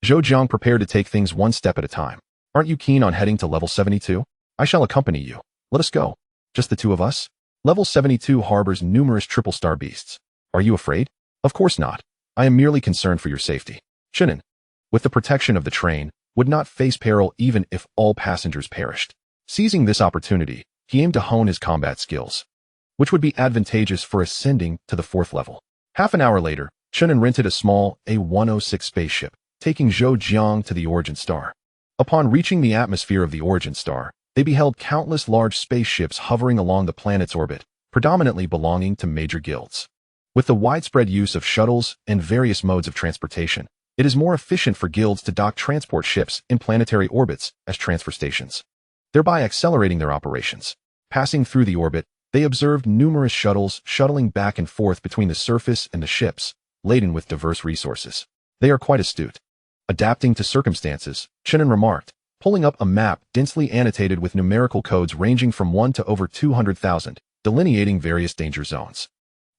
Speaker 1: Zhou Jiang prepared to take things one step at a time. Aren't you keen on heading to level 72? I shall accompany you. Let us go. Just the 2 of us? Level 72 harbors numerous triple star beasts. Are you afraid? Of course not. I am merely concerned for your safety. Chen An, with the protection of the train, would not face peril even if all passengers perished. Seizing this opportunity, he aimed to hone his combat skills, which would be advantageous for ascending to the 4th level. Half an hour later, Chen An rented a small A-106 spaceship, taking Zhou Jiang to the origin star. Upon reaching the atmosphere of the origin star, they beheld countless large spaceships hovering along the planet's orbit, predominantly belonging to major guilds. With the widespread use of shuttles and various modes of transportation, it is more efficient for guilds to dock transport ships in planetary orbits as transfer stations, thereby accelerating their operations. Passing through the orbit, they observed numerous shuttles shuttling back and forth between the surface and the ships, laden with diverse resources. They are quite astute. Adapting to circumstances, Chen An remarked, pulling up a map densely annotated with numerical codes ranging from 1 to over 200,000, delineating various danger zones.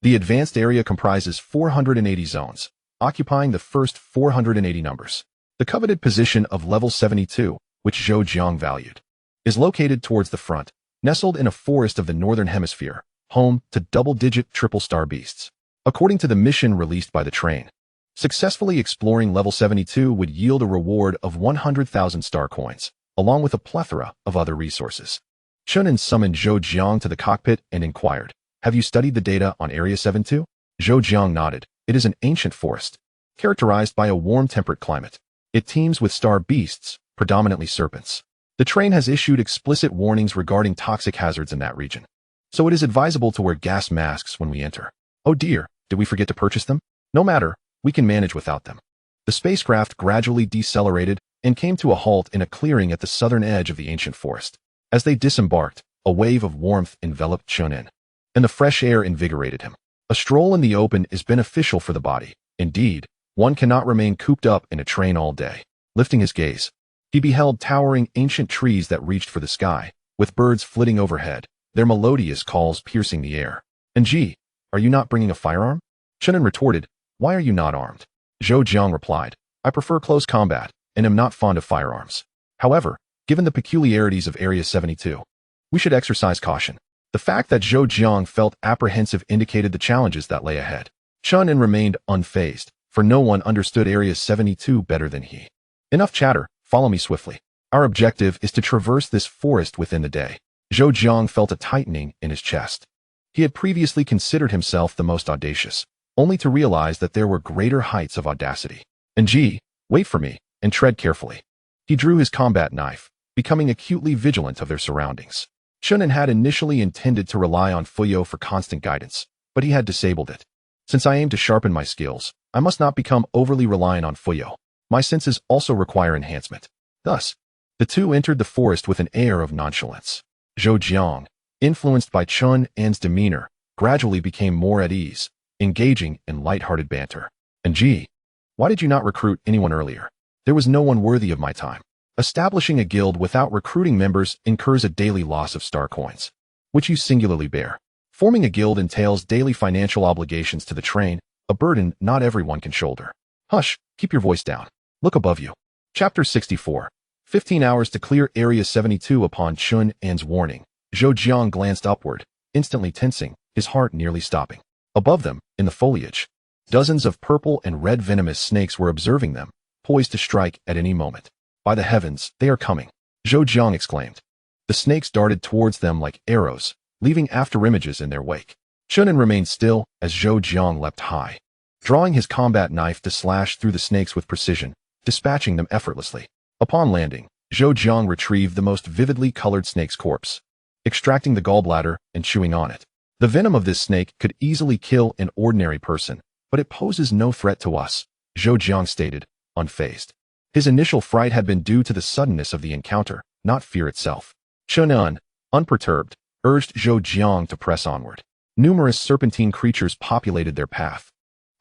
Speaker 1: The advanced area comprises 480 zones, occupying the first 480 numbers. The coveted position of level 72, which Zhou Jiang valued, is located towards the front, nestled in a forest of the northern hemisphere, home to double-digit triple-star beasts. According to the mission released by the train, successfully exploring level 72 would yield a reward of 100,000 star coins, along with a plethora of other resources. Chen An summoned Zhou Jiang to the cockpit and inquired, "Have you studied the data on Area 72? Zhou Jiang nodded. It is an ancient forest, characterized by a warm temperate climate. It teems with star beasts, predominantly serpents. The train has issued explicit warnings regarding toxic hazards in that region, so it is advisable to wear gas masks when we enter." "Oh dear, did we forget to purchase them?" "No matter, we can manage without them." The spacecraft gradually decelerated and came to a halt in a clearing at the southern edge of the ancient forest. As they disembarked, a wave of warmth enveloped Chen An, and the fresh air invigorated him. A stroll in the open is beneficial for the body. Indeed, one cannot remain cooped up in a train all day. Lifting his gaze, he beheld towering ancient trees that reached for the sky, with birds flitting overhead, their melodious calls piercing the air. "And gee, are you not bringing a firearm?" Chen An retorted, "Why are you not armed?" Zhou Jiang replied, "I prefer close combat, and am not fond of firearms. However, given the peculiarities of Area 72, we should exercise caution." The fact that Zhou Jiang felt apprehensive indicated the challenges that lay ahead. Chen An remained unfazed, for no one understood Area 72 better than he. "Enough chatter, follow me swiftly. Our objective is to traverse this forest within the day." Zhou Jiang felt a tightening in his chest. He had previously considered himself the most audacious, only to realize that there were greater heights of audacity. "And gee, wait for me, and tread carefully." He drew his combat knife, becoming acutely vigilant of their surroundings. Chen An had initially intended to rely on Fuyao for constant guidance, but he had disabled it. "Since I aim to sharpen my skills, I must not become overly reliant on Fuyao. My senses also require enhancement." Thus, the two entered the forest with an air of nonchalance. Zhou Jiang, influenced by Chen An's demeanor, gradually became more at ease, engaging in light-hearted banter. "And gee, why did you not recruit anyone earlier? There was no one worthy of my time. Establishing a guild without recruiting members incurs a daily loss of star coins, which you singularly bear. Forming a guild entails daily financial obligations to the train, a burden not everyone can shoulder." "Hush, keep your voice down. Look above you." Chapter 64. 15 hours to clear Area 72. Upon Chen An's warning, Zhou Jiang glanced upward, instantly tensing, his heart nearly stopping. Above them, in the foliage, dozens of purple and red venomous snakes were observing them, poised to strike at any moment. "By the heavens, they are coming!" Zhou Jiang exclaimed. The snakes darted towards them like arrows, leaving afterimages in their wake. Chen An remained still as Zhou Jiang leapt high, drawing his combat knife to slash through the snakes with precision, dispatching them effortlessly. Upon landing, Zhou Jiang retrieved the most vividly colored snake's corpse, extracting the gallbladder and chewing on it. "The venom of this snake could easily kill an ordinary person, but it poses no threat to us," Zhou Jiang stated, unfazed. His initial fright had been due to the suddenness of the encounter, not fear itself. Chen An, unperturbed, urged Zhou Jiang to press onward. Numerous serpentine creatures populated their path.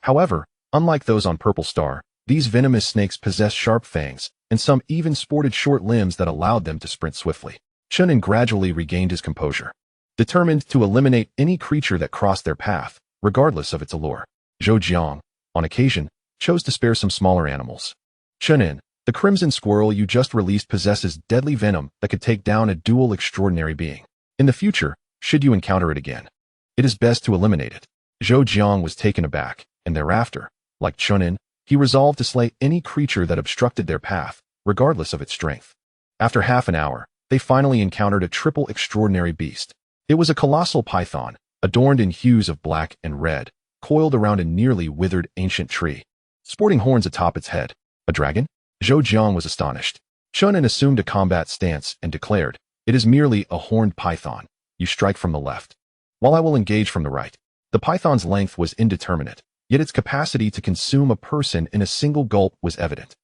Speaker 1: However, unlike those on Purple Star, these venomous snakes possessed sharp fangs, and some even sported short limbs that allowed them to sprint swiftly. Chen An gradually regained his composure, determined to eliminate any creature that crossed their path, regardless of its allure. Zhou Jiang, on occasion, chose to spare some smaller animals. "Chen An, the crimson squirrel you just released possesses deadly venom that could take down a dual extraordinary being. In the future, should you encounter it again, it is best to eliminate it." Zhou Jiang was taken aback, and thereafter, like Chen An, he resolved to slay any creature that obstructed their path, regardless of its strength. After half an hour, they finally encountered a triple extraordinary beast. It was a colossal python, adorned in hues of black and red, coiled around a nearly withered ancient tree, sporting horns atop its head. "A dragon?" Zhou Jiang was astonished. Chen An assumed a combat stance and declared, "It is merely a horned python. You strike from the left, while I will engage from the right." The python's length was indeterminate, yet its capacity to consume a person in a single gulp was evident.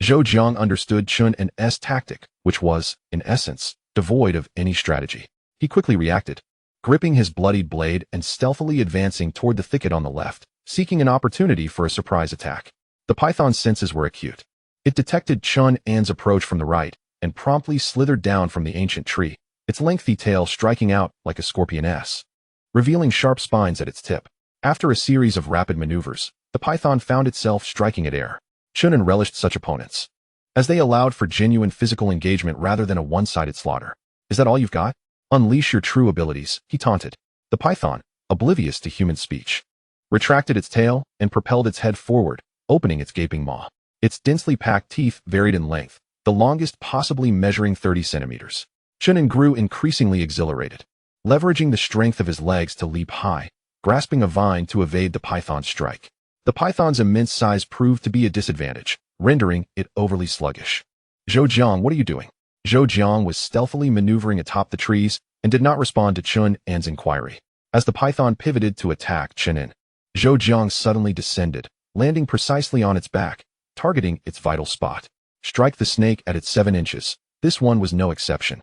Speaker 1: Zhou Jiang understood Chen An's tactic, which was, in essence, devoid of any strategy. He quickly reacted, gripping his bloodied blade and stealthily advancing toward the thicket on the left, seeking an opportunity for a surprise attack. The python's senses were acute. It detected Chen An's approach from the right and promptly slithered down from the ancient tree, its lengthy tail striking out like a scorpion's, revealing sharp spines at its tip. After a series of rapid maneuvers, the python found itself striking at air. Chen An relished such opponents, as they allowed for genuine physical engagement rather than a one-sided slaughter. "Is that all you've got? Unleash your true abilities," he taunted. The python, oblivious to human speech, retracted its tail and propelled its head forward, opening its gaping maw. Its densely packed teeth varied in length, the longest possibly measuring 30 centimeters. Chen An grew increasingly exhilarated, leveraging the strength of his legs to leap high, grasping a vine to evade the python's strike. The python's immense size proved to be a disadvantage, rendering it overly sluggish. "Zhou Jiang, what are you doing?" Zhou Jiang was stealthily maneuvering atop the trees and did not respond to Chen An's inquiry. As the python pivoted to attack Chen An, Zhou Jiang suddenly descended, landing precisely on its back, targeting its vital spot. Strike the snake at its 7 inches. This one was no exception.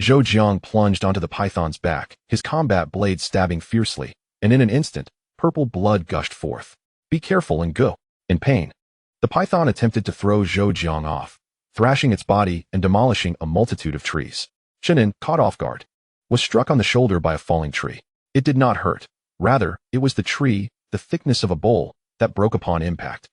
Speaker 1: Zhou Jiang plunged onto the python's back, his combat blade stabbing fiercely, and in an instant, purple blood gushed forth. "Be careful and go." In pain, the python attempted to throw Zhou Jiang off, thrashing its body and demolishing a multitude of trees. Chen An, caught off guard, was struck on the shoulder by a falling tree. It did not hurt. Rather, it was the tree, the thickness of a bowl, that broke upon impact.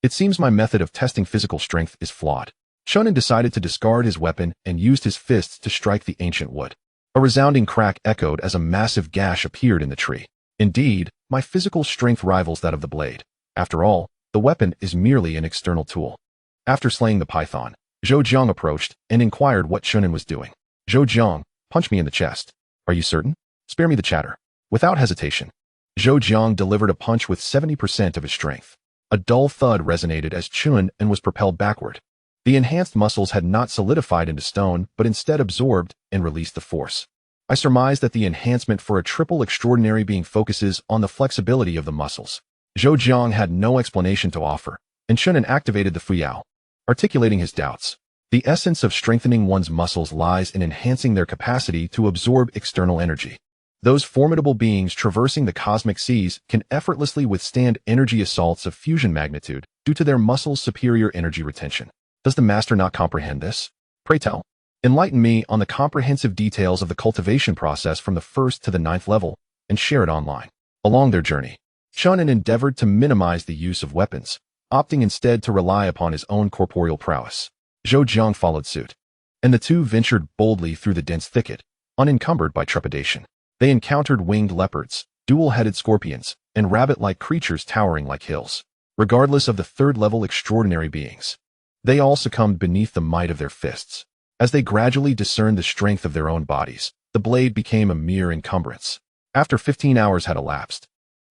Speaker 1: It seems my method of testing physical strength is flawed." Chen An decided to discard his weapon and used his fists to strike the ancient wood. A resounding crack echoed as a massive gash appeared in the tree. "Indeed, my physical strength rivals that of the blade. After all, the weapon is merely an external tool." After slaying the python, Zhou Jiang approached and inquired what Chen An was doing. "Zhou Jiang, punch me in the chest." "Are you certain? Spare me the chatter." Without hesitation, Zhou Jiang delivered a punch with 70% of his strength. A dull thud resonated as Chen An was propelled backward. The enhanced muscles had not solidified into stone, but instead absorbed and released the force. I surmise that the enhancement for a triple extraordinary being focuses on the flexibility of the muscles. Zhou Jiang had no explanation to offer, and Chen An activated the Fuyao, articulating his doubts. The essence of strengthening one's muscles lies in enhancing their capacity to absorb external energy. Those formidable beings traversing the cosmic seas can effortlessly withstand energy assaults of fusion magnitude due to their muscles' superior energy retention. Does the master not comprehend this? Pray tell. Enlighten me on the comprehensive details of the cultivation process from the 1st to the 9th level, and share it online. Along their journey, Chen An endeavored to minimize the use of weapons, opting instead to rely upon his own corporeal prowess. Zhou Jiang followed suit, and the two ventured boldly through the dense thicket, unencumbered by trepidation. They encountered winged leopards, dual-headed scorpions, and rabbit-like creatures towering like hills. Regardless of the 3rd-level extraordinary beings, they all succumbed beneath the might of their fists. As they gradually discerned the strength of their own bodies, the blade became a mere encumbrance. After 15 hours had elapsed,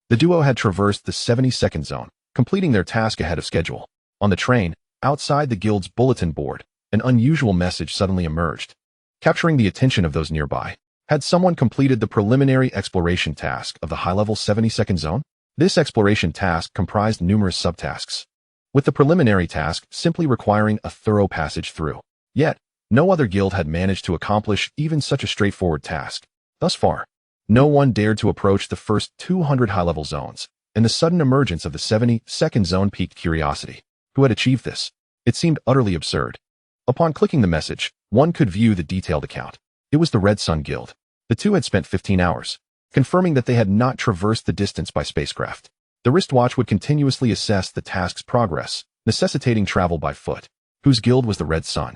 Speaker 1: the duo had traversed the 70-second zone, completing their task ahead of schedule. On the train, outside the guild's bulletin board, an unusual message suddenly emerged, capturing the attention of those nearby. Had someone completed the preliminary exploration task of the high-level 70-second zone? This exploration task comprised numerous subtasks, with the preliminary task simply requiring a thorough passage through. Yet, no other guild had managed to accomplish even such a straightforward task. Thus far, no one dared to approach the first 200 high-level zones, and the sudden emergence of the 70-second zone piqued curiosity. Who had achieved this? It seemed utterly absurd. Upon clicking the message, one could view the detailed account. It was the Red Sun Guild. The two had spent 15 hours, confirming that they had not traversed the distance by spacecraft. The wristwatch would continuously assess the task's progress, necessitating travel by foot. Whose guild was the Red Sun?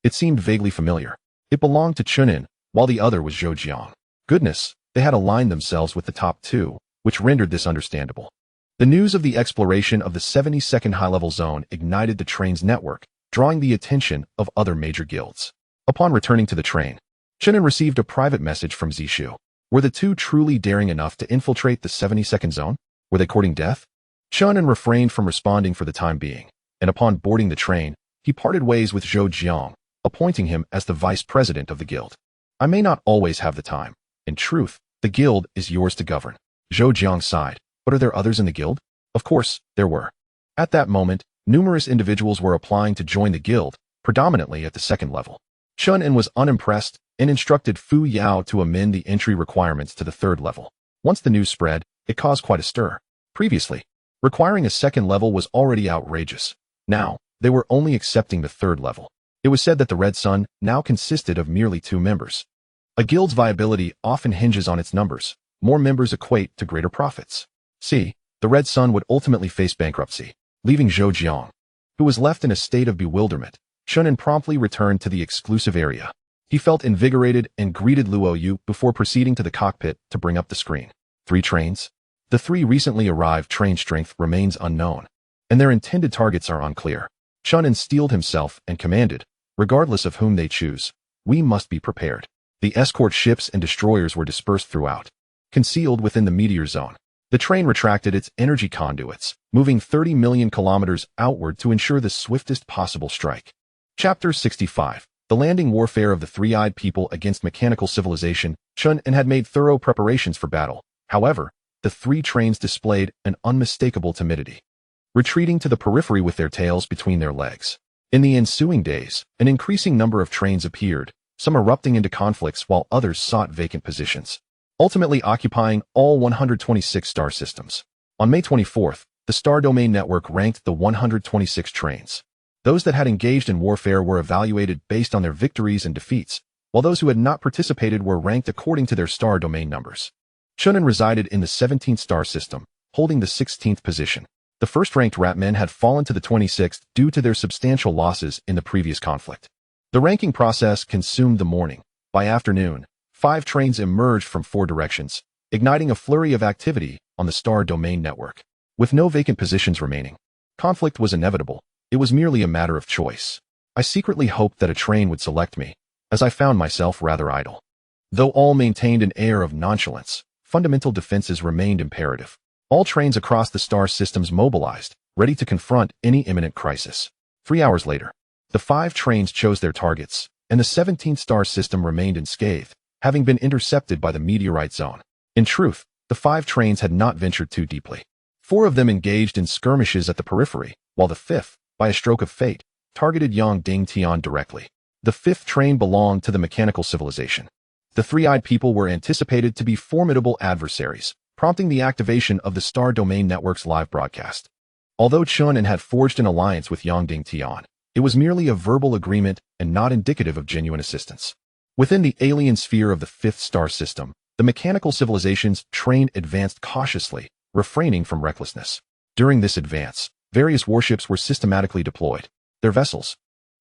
Speaker 1: It seemed vaguely familiar. It belonged to Chen An, while the other was Zhou Jiang. Goodness, they had aligned themselves with the top two, which rendered this understandable. The news of the exploration of the 70-second high-level zone ignited the train's network, drawing the attention of other major guilds. Upon returning to the train, Chen An received a private message from Zishu. Were the two truly daring enough to infiltrate the 70-second zone? Were they courting death? Chen An refrained from responding for the time being, and upon boarding the train, he parted ways with Zhou Jiang, appointing him as the vice president of the guild. I may not always have the time. In truth, the guild is yours to govern. Zhou Jiang sighed. But are there others in the guild? Of course, there were. At that moment, numerous individuals were applying to join the guild, predominantly at the second level. Chen An was unimpressed and instructed Fuyao to amend the entry requirements to the third level. Once the news spread, it caused quite a stir. Previously, requiring a second level was already outrageous. Now, they were only accepting the third level. It was said that the Red Sun now consisted of merely 2 members. A guild's viability often hinges on its numbers. More members equate to greater profits. See, the Red Sun would ultimately face bankruptcy, leaving Zhou Jiang, who was left in a state of bewilderment. Chen An promptly returned to the exclusive area. He felt invigorated and greeted Luo Yu before proceeding to the cockpit to bring up the screen. 3 trains? The 3 recently arrived train strength remains unknown, and their intended targets are unclear. Chen An steeled himself and commanded, regardless of whom they choose, we must be prepared. The escort ships and destroyers were dispersed throughout, concealed within the meteor zone. The train retracted its energy conduits, moving 30 million kilometers outward to ensure the swiftest possible strike. Chapter 65. The landing warfare of the three-eyed people against mechanical civilization. Chen An had made thorough preparations for battle. However, the 3 trains displayed an unmistakable timidity, retreating to the periphery with their tails between their legs. In the ensuing days, an increasing number of trains appeared, some erupting into conflicts while others sought vacant positions, ultimately occupying all 126 star systems. On May 24th, the Star Domain Network ranked the 126 trains. Those that had engaged in warfare were evaluated based on their victories and defeats, while those who had not participated were ranked according to their star domain numbers. Chen An resided in the 17th star system, holding the 16th position. The first-ranked Ratmen had fallen to the 26th due to their substantial losses in the previous conflict. The ranking process consumed the morning. By afternoon, 5 trains emerged from 4 directions, igniting a flurry of activity on the Star Domain Network. With no vacant positions remaining, conflict was inevitable. It was merely a matter of choice. I secretly hoped that a train would select me, as I found myself rather idle. Though all maintained an air of nonchalance, fundamental defenses remained imperative. All trains across the star systems mobilized, ready to confront any imminent crisis. 3 hours later, the 5 trains chose their targets, and the 17th star system remained unscathed, having been intercepted by the meteorite zone. In truth, the 5 trains had not ventured too deeply. 4 of them engaged in skirmishes at the periphery, while the 5th, by a stroke of fate, targeted Yangding Tian directly. The 5th train belonged to the mechanical civilization. The three-eyed people were anticipated to be formidable adversaries, prompting the activation of the Star Domain Network's live broadcast. Although Chen An had forged an alliance with Yangding Tian, it was merely a verbal agreement and not indicative of genuine assistance. Within the alien sphere of the 5th star system, the mechanical civilization's train advanced cautiously, refraining from recklessness. During this advance, various warships were systematically deployed. Their vessels,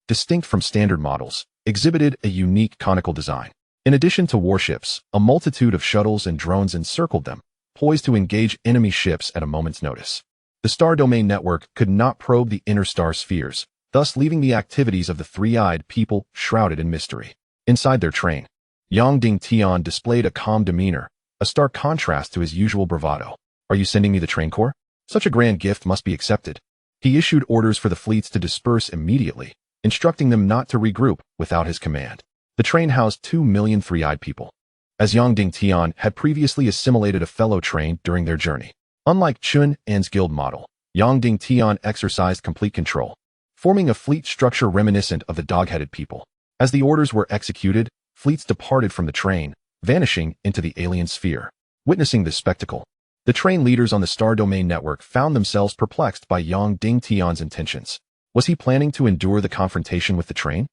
Speaker 1: distinct from standard models, exhibited a unique conical design. In addition to warships, a multitude of shuttles and drones encircled them, poised to engage enemy ships at a moment's notice. The Star Domain Network could not probe the inner star spheres, thus leaving the activities of the three-eyed people shrouded in mystery. Inside their train, Yangding Tian displayed a calm demeanor, a stark contrast to his usual bravado. Are you sending me the train corps? Such a grand gift must be accepted. He issued orders for the fleets to disperse immediately, instructing them not to regroup without his command. The train housed 2 million three-eyed people. As Yangding Tian had previously assimilated a fellow train during their journey. Unlike Chen An's guild model, Yangding Tian exercised complete control, forming a fleet structure reminiscent of the dog-headed people. As the orders were executed, fleets departed from the train, vanishing into the alien sphere. Witnessing this spectacle, the train leaders on the Star Domain Network found themselves perplexed by Yangding Tian's intentions. Was he planning to endure the confrontation with the train?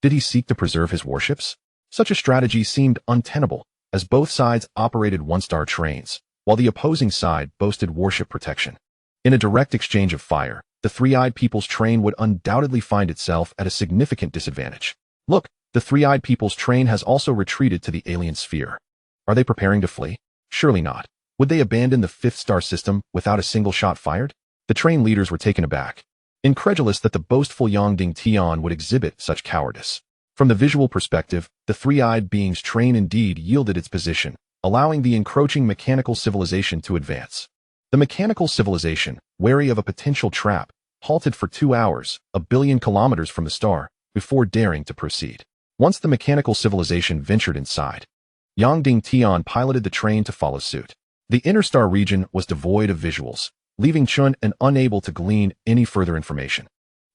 Speaker 1: Did he seek to preserve his warships? Such a strategy seemed untenable, as both sides operated one-star trains, while the opposing side boasted warship protection. In a direct exchange of fire, the three-eyed people's train would undoubtedly find itself at a significant disadvantage. Look, the three-eyed people's train has also retreated to the alien sphere. Are they preparing to flee? Surely not. Would they abandon the 5th star system without a single shot fired? The train leaders were taken aback, incredulous that the boastful Yangding Tian would exhibit such cowardice. From the visual perspective, the three-eyed being's train indeed yielded its position, allowing the encroaching mechanical civilization to advance. The mechanical civilization, wary of a potential trap, halted for 2 hours, a billion kilometers from the star, before daring to proceed. Once the mechanical civilization ventured inside, Yang Tian piloted the train to follow suit. The interstar region was devoid of visuals, leaving Chen An unable to glean any further information.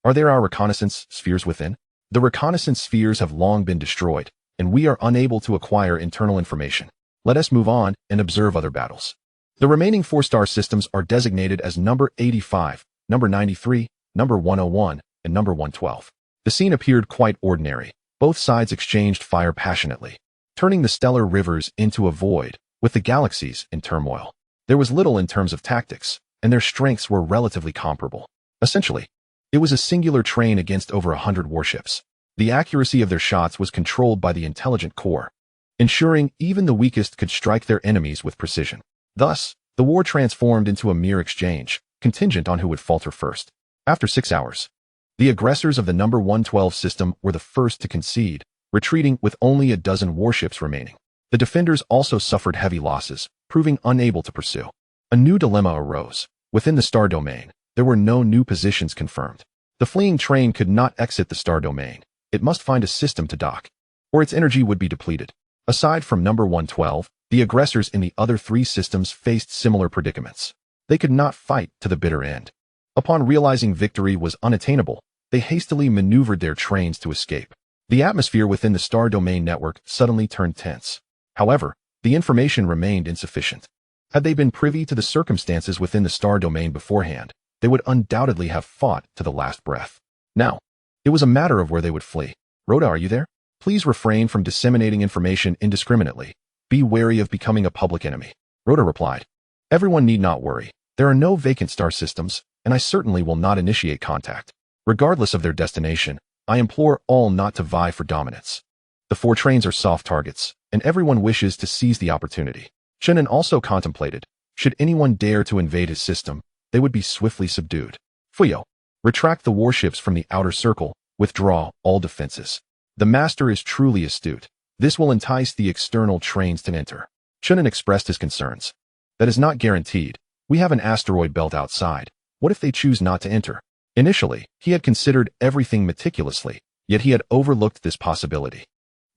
Speaker 1: Are there our reconnaissance spheres within? The reconnaissance spheres have long been destroyed, and we are unable to acquire internal information. Let us move on and observe other battles. The remaining 4-star systems are designated as number 85, number 93, number 101, and number 112. The scene appeared quite ordinary. Both sides exchanged fire passionately, turning the stellar rivers into a void, with the galaxies in turmoil. There was little in terms of tactics, and their strengths were relatively comparable. Essentially, it was a singular train against over 100 warships. The accuracy of their shots was controlled by the intelligent core, ensuring even the weakest could strike their enemies with precision. Thus, the war transformed into a mere exchange, contingent on who would falter first. After 6 hours, the aggressors of the number 112 system were the first to concede, retreating with only a dozen warships remaining. The defenders also suffered heavy losses, proving unable to pursue. A new dilemma arose. Within the star domain, there were no new positions confirmed. The fleeing train could not exit the star domain. It must find a system to dock, or its energy would be depleted. Aside from number 112, the aggressors in the other 3 systems faced similar predicaments. They could not fight to the bitter end. Upon realizing victory was unattainable, they hastily maneuvered their trains to escape. The atmosphere within the star domain network suddenly turned tense. However, the information remained insufficient. Had they been privy to the circumstances within the star domain beforehand, they would undoubtedly have fought to the last breath. Now, it was a matter of where they would flee. Rhoda, are you there? Please refrain from disseminating information indiscriminately. Be wary of becoming a public enemy. Rhoda replied. Everyone need not worry. There are no vacant star systems, and I certainly will not initiate contact. Regardless of their destination, I implore all not to vie for dominance. The 4 trains are soft targets, and everyone wishes to seize the opportunity. Chen An also contemplated, should anyone dare to invade his system, they would be swiftly subdued. Fuyao, retract the warships from the outer circle, withdraw all defenses. The master is truly astute. This will entice the external trains to enter. Chen An expressed his concerns. That is not guaranteed. We have an asteroid belt outside. What if they choose not to enter? Initially, he had considered everything meticulously, yet he had overlooked this possibility.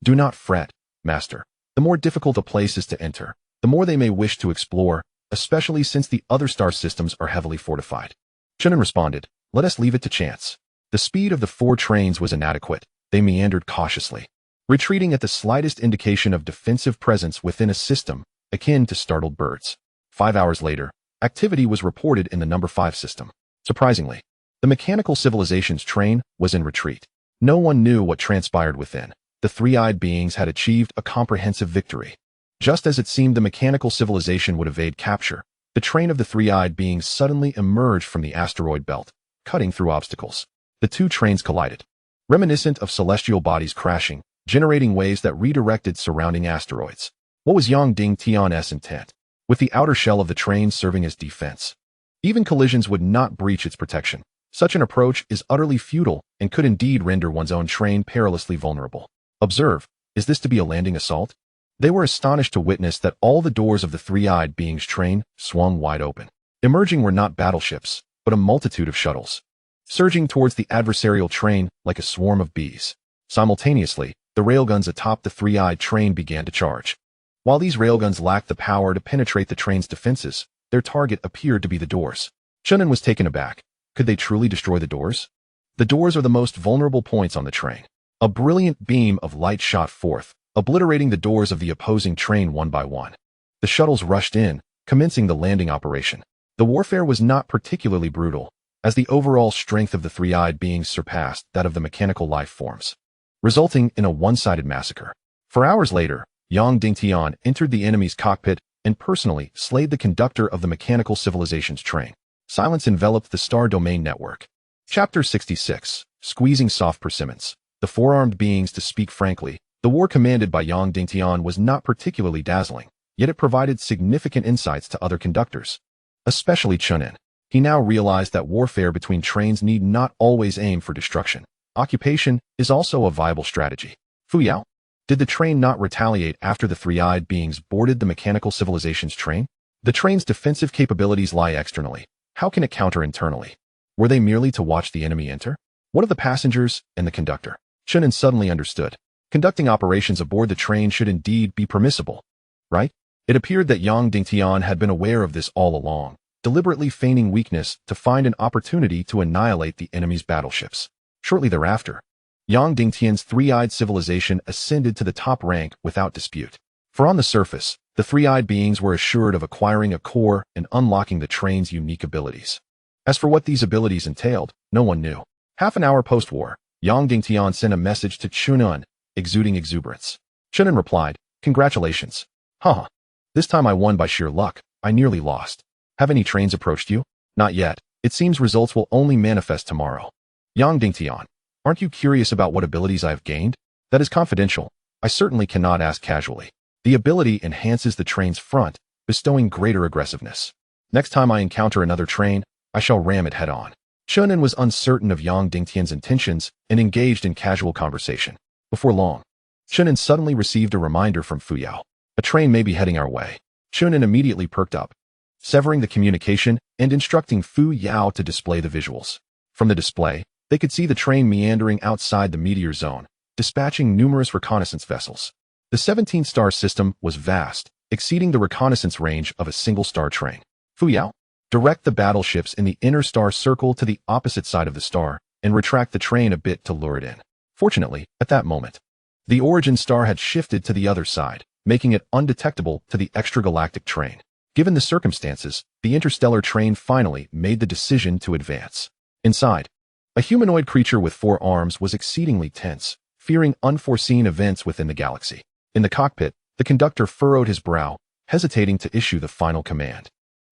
Speaker 1: Do not fret, master. The more difficult a place is to enter, the more they may wish to explore, especially since the other star systems are heavily fortified. Chen An responded, let us leave it to chance. The speed of the 4 trains was inadequate. They meandered cautiously, retreating at the slightest indication of defensive presence within a system, akin to startled birds. 5 hours later, activity was reported in the number 5 system. Surprisingly, the mechanical civilization's train was in retreat. No one knew what transpired within. The 3-eyed beings had achieved a comprehensive victory. Just as it seemed the mechanical civilization would evade capture, the train of the 3-eyed beings suddenly emerged from the asteroid belt, cutting through obstacles. The 2 trains collided, reminiscent of celestial bodies crashing, generating waves that redirected surrounding asteroids. What was Yang Tian's intent? With the outer shell of the train serving as defense, even collisions would not breach its protection. Such an approach is utterly futile and could indeed render one's own train perilously vulnerable. Observe, is this to be a landing assault? They were astonished to witness that all the doors of the 3-eyed being's train swung wide open. Emerging were not battleships, but a multitude of shuttles, surging towards the adversarial train like a swarm of bees. Simultaneously, the railguns atop the 3-eyed train began to charge. While these railguns lacked the power to penetrate the train's defenses, their target appeared to be the doors. Chen An was taken aback. Could they truly destroy the doors? The doors are the most vulnerable points on the train. A brilliant beam of light shot forth, obliterating the doors of the opposing train one by one. The shuttles rushed in, commencing the landing operation. The warfare was not particularly brutal, as the overall strength of the 3-eyed beings surpassed that of the mechanical life forms, resulting in a one-sided massacre. 4 hours later, Yang Tian entered the enemy's cockpit and personally slayed the conductor of the mechanical civilization's train. Silence enveloped the star domain network. Chapter 66. Squeezing soft persimmons. The 4-armed beings, to speak frankly, the war commanded by Yang Tian was not particularly dazzling, yet it provided significant insights to other conductors, especially Chen An. He now realized that warfare between trains need not always aim for destruction. Occupation is also a viable strategy. Fuyao, did the train not retaliate after the 3-eyed beings boarded the mechanical civilization's train? The train's defensive capabilities lie externally. How can it counter internally? Were they merely to watch the enemy enter? What of the passengers and the conductor? Chen An suddenly understood. Conducting operations aboard the train should indeed be permissible, right? It appeared that Yang Dingtian had been aware of this all along, deliberately feigning weakness to find an opportunity to annihilate the enemy's battleships. Shortly thereafter, Yang Dingtian's three-eyed civilization ascended to the top rank without dispute. For on the surface, the three-eyed beings were assured of acquiring a core and unlocking the train's unique abilities. As for what these abilities entailed, no one knew. Half an hour post-war, Yang Dingtian sent a message to Chen An, exuding exuberance. Chen An replied, "Congratulations. Haha. This time I won by sheer luck. I nearly lost. Have any trains approached you? Not yet. It seems results will only manifest tomorrow. Yang Dingtian, aren't you curious about what abilities I have gained? That is confidential. I certainly cannot ask casually. The ability enhances the train's front, bestowing greater aggressiveness. Next time I encounter another train, I shall ram it head-on." Chen An was uncertain of Yang Dingtian's intentions and engaged in casual conversation. Before long, Chen An suddenly received a reminder from Fuyao. A train may be heading our way. Chen An immediately perked up, severing the communication and instructing Fuyao to display the visuals. From the display, they could see the train meandering outside the meteor zone, dispatching numerous reconnaissance vessels. The 17-star system was vast, exceeding the reconnaissance range of a single-star train. Fuyao, direct the battleships in the inner star circle to the opposite side of the star and retract the train a bit to lure it in. Fortunately, at that moment, the origin star had shifted to the other side, making it undetectable to the extragalactic train. Given the circumstances, the interstellar train finally made the decision to advance. Inside, a humanoid creature with 4 arms was exceedingly tense, fearing unforeseen events within the galaxy. In the cockpit, the conductor furrowed his brow, hesitating to issue the final command.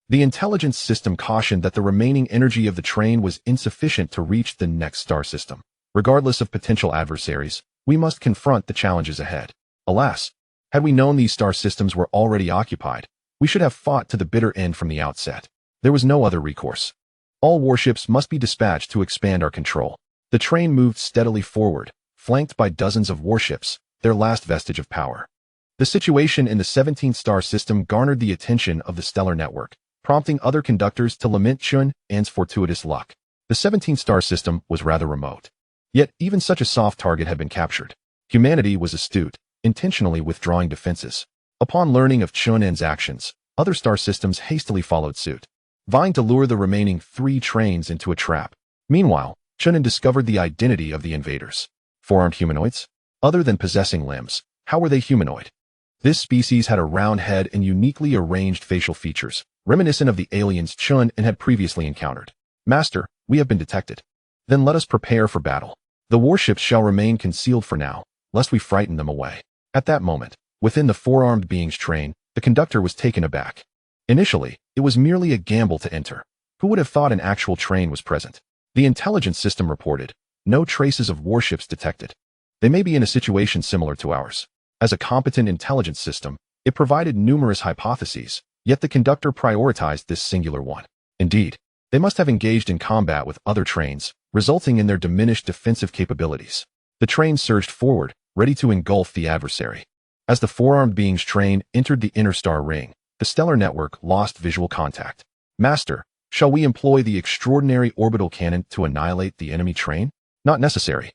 Speaker 1: The intelligence system cautioned that the remaining energy of the train was insufficient to reach the next star system. Regardless of potential adversaries, we must confront the challenges ahead. Alas, had we known these star systems were already occupied, we should have fought to the bitter end from the outset. There was no other recourse. All warships must be dispatched to expand our control. The train moved steadily forward, flanked by dozens of warships, their last vestige of power. The situation in the 17-star system garnered the attention of the stellar network, prompting other conductors to lament Chen An's fortuitous luck. The 17-star system was rather remote. Yet even such a soft target had been captured. Humanity was astute, intentionally withdrawing defenses. Upon learning of Chen An's actions, other star systems hastily followed suit, vying to lure the remaining 3 trains into a trap. Meanwhile, Chen An discovered the identity of the invaders. 4-armed humanoids? Other than possessing limbs, how were they humanoid? This species had a round head and uniquely arranged facial features, reminiscent of the aliens Chen An had previously encountered. "Master, we have been detected. Then let us prepare for battle. The warships shall remain concealed for now, lest we frighten them away." At that moment, within the 4-armed being's train, the conductor was taken aback. Initially, it was merely a gamble to enter. Who would have thought an actual train was present? The intelligence system reported, "No traces of warships detected. They may be in a situation similar to ours." As a competent intelligence system, it provided numerous hypotheses, yet the conductor prioritized this singular one. Indeed, they must have engaged in combat with other trains, resulting in their diminished defensive capabilities. The train surged forward, ready to engulf the adversary. As the 4-armed being's train entered the inner star ring, the stellar network lost visual contact. "Master, shall we employ the extraordinary orbital cannon to annihilate the enemy train?" "Not necessary.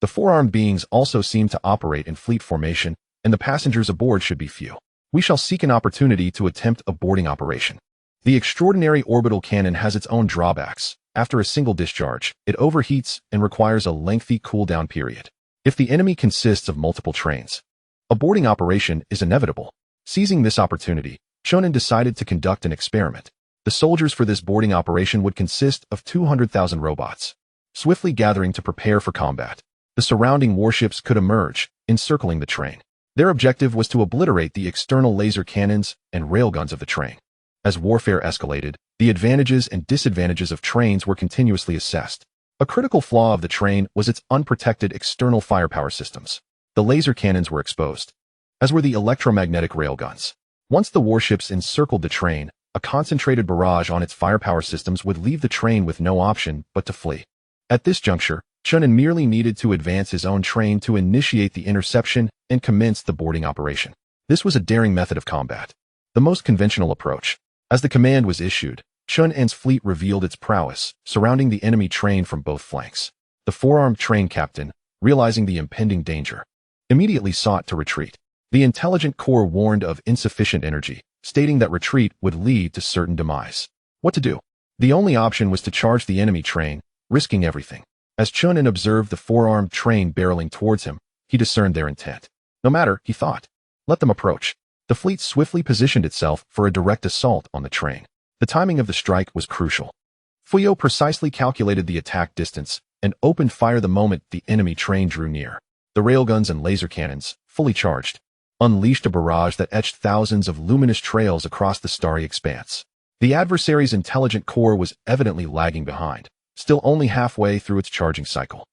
Speaker 1: The 4-armed beings also seem to operate in fleet formation, and the passengers aboard should be few. We shall seek an opportunity to attempt a boarding operation. The extraordinary orbital cannon has its own drawbacks. After a single discharge, it overheats and requires a lengthy cooldown period. If the enemy consists of multiple trains, a boarding operation is inevitable." Seizing this opportunity, Chen An decided to conduct an experiment. The soldiers for this boarding operation would consist of 200,000 robots, swiftly gathering to prepare for combat. The surrounding warships could emerge, encircling the train. Their objective was to obliterate the external laser cannons and railguns of the train. As warfare escalated, the advantages and disadvantages of trains were continuously assessed. A critical flaw of the train was its unprotected external firepower systems. The laser cannons were exposed, as were the electromagnetic railguns. Once the warships encircled the train, a concentrated barrage on its firepower systems would leave the train with no option but to flee. At this juncture, Chen An merely needed to advance his own train to initiate the interception and commence the boarding operation. This was a daring method of combat, the most conventional approach. As the command was issued, Chen An's fleet revealed its prowess, surrounding the enemy train from both flanks. The four-armed train captain, realizing the impending danger, immediately sought to retreat. The intelligent corps warned of insufficient energy, stating that retreat would lead to certain demise. What to do? The only option was to charge the enemy train, risking everything. As Chen An observed the four-armed train barreling towards him, he discerned their intent. No matter, he thought, let them approach. The fleet swiftly positioned itself for a direct assault on the train. The timing of the strike was crucial. Fuyao precisely calculated the attack distance and opened fire the moment the enemy train drew near. The railguns and laser cannons, fully charged, unleashed a barrage that etched thousands of luminous trails across the starry expanse. The adversary's intelligent core was evidently lagging behind, still only halfway through its charging cycle.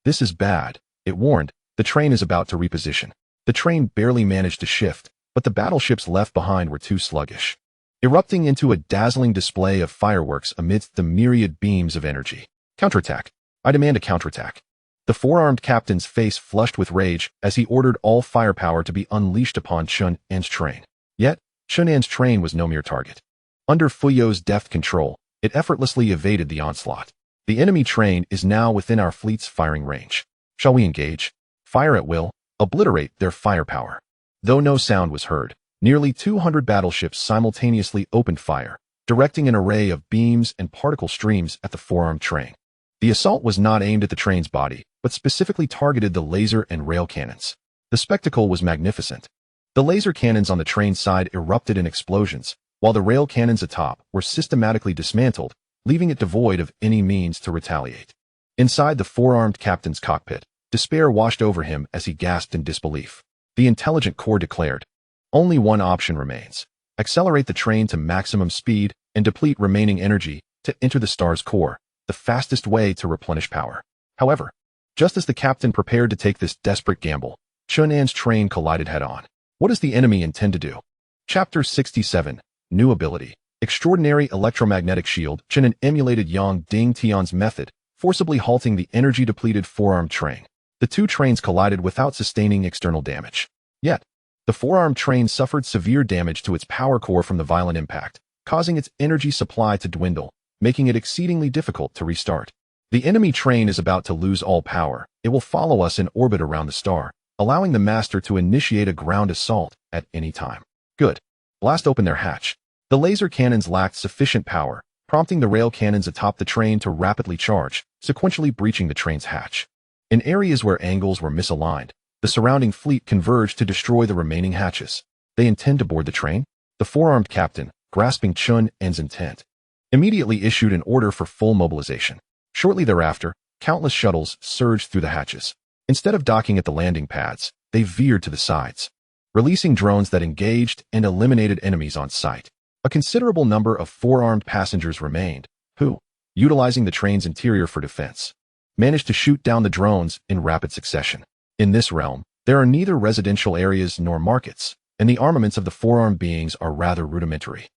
Speaker 1: This is bad, it warned. The train is about to reposition. The train barely managed to shift, but the battleships left behind were too sluggish, erupting into a dazzling display of fireworks amidst the myriad beams of energy. Counterattack. I demand a counterattack. The four-armed captain's face flushed with rage as he ordered all firepower to be unleashed upon Chen An's train. Yet, Chen An's train was no mere target. Under Fuyao's deft control, it effortlessly evaded the onslaught. The enemy train is now within our fleet's firing range. Shall we engage? Fire at will, obliterate their firepower. Though no sound was heard, nearly 200 battleships simultaneously opened fire, directing an array of beams and particle streams at the four-armed train. The assault was not aimed at the train's body, but specifically targeted the laser and rail cannons. The spectacle was magnificent. The laser cannons on the train side erupted in explosions, while the rail cannons atop were systematically dismantled, leaving it devoid of any means to retaliate. Inside the four-armed captain's cockpit, despair washed over him as he gasped in disbelief. The intelligent core declared, only one option remains. Accelerate the train to maximum speed and deplete remaining energy to enter the star's core, the fastest way to replenish power. However, just as the captain prepared to take this desperate gamble, Chen An's train collided head-on. What does the enemy intend to do? Chapter 67, New Ability. Extraordinary Electromagnetic Shield. Chen An emulated Yang Ding Tian's method, forcibly halting the energy-depleted four-armed train. The two trains collided without sustaining external damage. Yet, the four-armed train suffered severe damage to its power core from the violent impact, causing its energy supply to dwindle, making it exceedingly difficult to restart. The enemy train is about to lose all power. It will follow us in orbit around the star, allowing the master to initiate a ground assault at any time. Good. Blast open their hatch. The laser cannons lacked sufficient power, prompting the rail cannons atop the train to rapidly charge, sequentially breaching the train's hatch. In areas where angles were misaligned, the surrounding fleet converged to destroy the remaining hatches. They intend to board the train? The four-armed captain, grasping Chen An's intent, immediately issued an order for full mobilization. Shortly thereafter, countless shuttles surged through the hatches. Instead of docking at the landing pads, they veered to the sides, releasing drones that engaged and eliminated enemies on sight. A considerable number of four-armed passengers remained, who, utilizing the train's interior for defense, managed to shoot down the drones in rapid succession. In this realm, there are neither residential areas nor markets, and the armaments of the four-armed beings are rather rudimentary,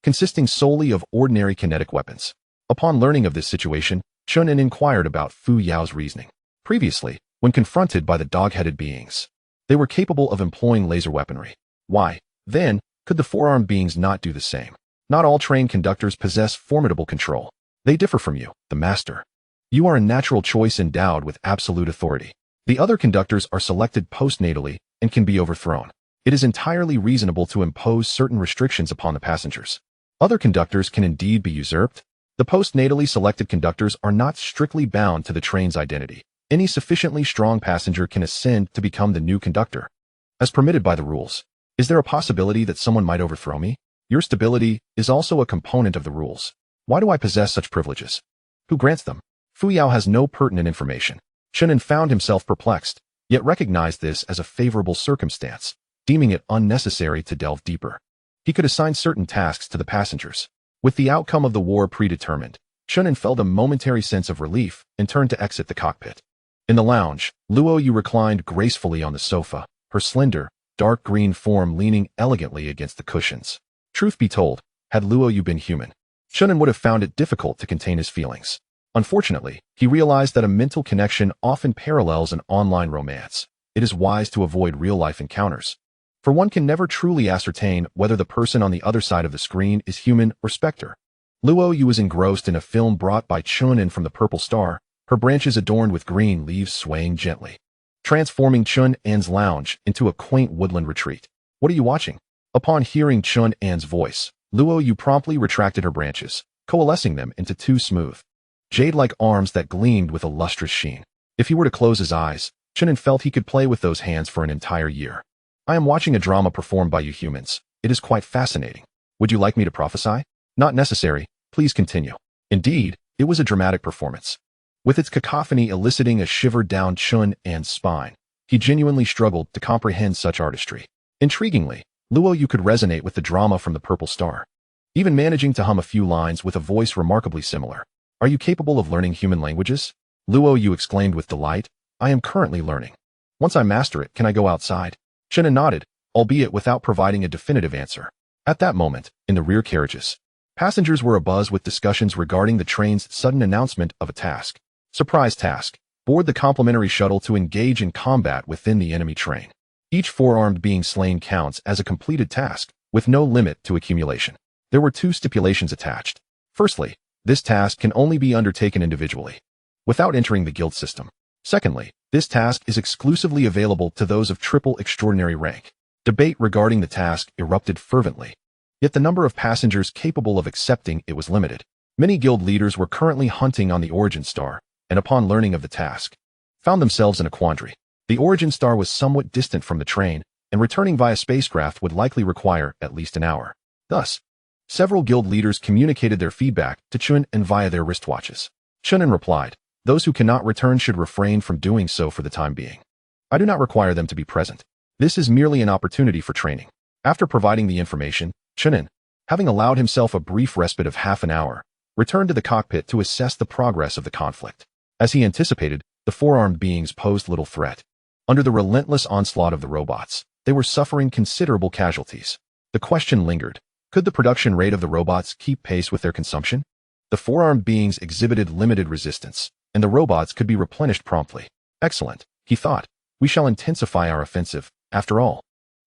Speaker 1: consisting solely of ordinary kinetic weapons. Upon learning of this situation, Chen An inquired about Fuyao's reasoning. Previously, when confronted by the dog-headed beings, they were capable of employing laser weaponry. Why, then, could the four-armed beings not do the same? Not all trained conductors possess formidable control. They differ from you, the master. You are a natural choice endowed with absolute authority. The other conductors are selected postnatally and can be overthrown. It is entirely reasonable to impose certain restrictions upon the passengers. Other conductors can indeed be usurped. The postnatally selected conductors are not strictly bound to the train's identity. Any sufficiently strong passenger can ascend to become the new conductor, as permitted by the rules. Is there a possibility that someone might overthrow me? Your stability is also a component of the rules. Why do I possess such privileges? Who grants them? Fuyao has no pertinent information. Chen An found himself perplexed, yet recognized this as a favorable circumstance, deeming it unnecessary to delve deeper. He could assign certain tasks to the passengers. With the outcome of the war predetermined, Chen An felt a momentary sense of relief and turned to exit the cockpit. In the lounge, Luo Yu reclined gracefully on the sofa, her slender, dark green form leaning elegantly against the cushions. Truth be told, had Luo Yu been human, Chen An would have found it difficult to contain his feelings. Unfortunately, he realized that a mental connection often parallels an online romance. It is wise to avoid real-life encounters, for one can never truly ascertain whether the person on the other side of the screen is human or specter. Luo Yu was engrossed in a film brought by Chen An from the Purple Star, her branches adorned with green leaves swaying gently, transforming Chen An's lounge into a quaint woodland retreat. What are you watching? Upon hearing Chen An's voice, Luo Yu promptly retracted her branches, coalescing them into two smooth, jade-like arms that gleamed with a lustrous sheen. If he were to close his eyes, Chen An felt he could play with those hands for an entire year. I am watching a drama performed by you humans. It is quite fascinating. Would you like me to prophesy? Not necessary. Please continue. Indeed, it was a dramatic performance, with its cacophony eliciting a shiver down Chen An's spine. He genuinely struggled to comprehend such artistry. Intriguingly, Luo Yu could resonate with the drama from the Purple Star, even managing to hum a few lines with a voice remarkably similar. Are you capable of learning human languages? Luo Yu exclaimed with delight. I am currently learning. Once I master it, can I go outside? Chen An nodded, albeit without providing a definitive answer. At that moment, in the rear carriages, passengers were abuzz with discussions regarding the train's sudden announcement of a task. Surprise task. Board the complimentary shuttle to engage in combat within the enemy train. Each four-armed being slain counts as a completed task, with no limit to accumulation. There were two stipulations attached. Firstly, this task can only be undertaken individually, without entering the guild system. Secondly, this task is exclusively available to those of triple extraordinary rank. Debate regarding the task erupted fervently, yet the number of passengers capable of accepting it was limited. Many guild leaders were currently hunting on the origin star, and upon learning of the task, found themselves in a quandary. The origin star was somewhat distant from the train, and returning via spacecraft would likely require at least an hour. Thus, several guild leaders communicated their feedback to Chen An via their wristwatches. Chen An replied, those who cannot return should refrain from doing so for the time being. I do not require them to be present. This is merely an opportunity for training. After providing the information, Chen An, having allowed himself a brief respite of half an hour, returned to the cockpit to assess the progress of the conflict. As he anticipated, the four-armed beings posed little threat. Under the relentless onslaught of the robots, they were suffering considerable casualties. The question lingered. Could the production rate of the robots keep pace with their consumption? The four-armed beings exhibited limited resistance, and the robots could be replenished promptly. Excellent, he thought. We shall intensify our offensive. After all,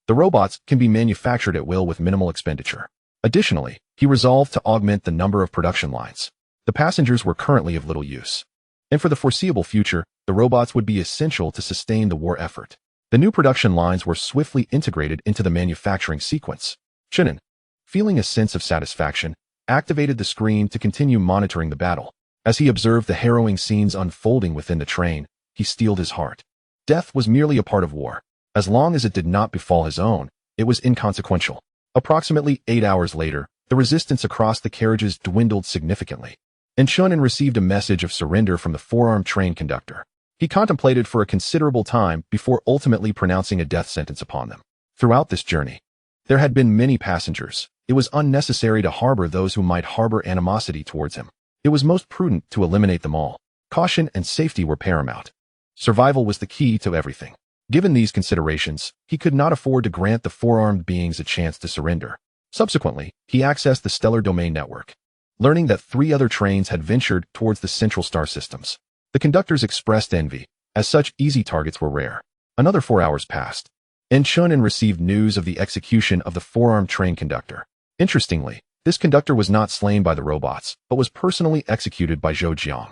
Speaker 1: the robots can be manufactured at will with minimal expenditure. Additionally, he resolved to augment the number of production lines. The passengers were currently of little use, and for the foreseeable future, the robots would be essential to sustain the war effort. The new production lines were swiftly integrated into the manufacturing sequence. Chen An, feeling a sense of satisfaction, activated the screen to continue monitoring the battle. As he observed the harrowing scenes unfolding within the train, he steeled his heart. Death was merely a part of war. As long as it did not befall his own, it was inconsequential. Approximately 8 hours later, the resistance across the carriages dwindled significantly, and Chen An received a message of surrender from the four-armed train conductor. He contemplated for a considerable time before ultimately pronouncing a death sentence upon them. Throughout this journey, there had been many passengers. It was unnecessary to harbor those who might harbor animosity towards him. It was most prudent to eliminate them all. Caution and safety were paramount. Survival was the key to everything. Given these considerations, he could not afford to grant the four-armed beings a chance to surrender. Subsequently, he accessed the stellar domain network, learning that 3 other trains had ventured towards the central star systems. The conductors expressed envy, as such easy targets were rare. Another 4 hours passed, and Chen An received news of the execution of the four-armed train conductor. Interestingly, this conductor was not slain by the robots, but was personally executed by Zhou Jiang.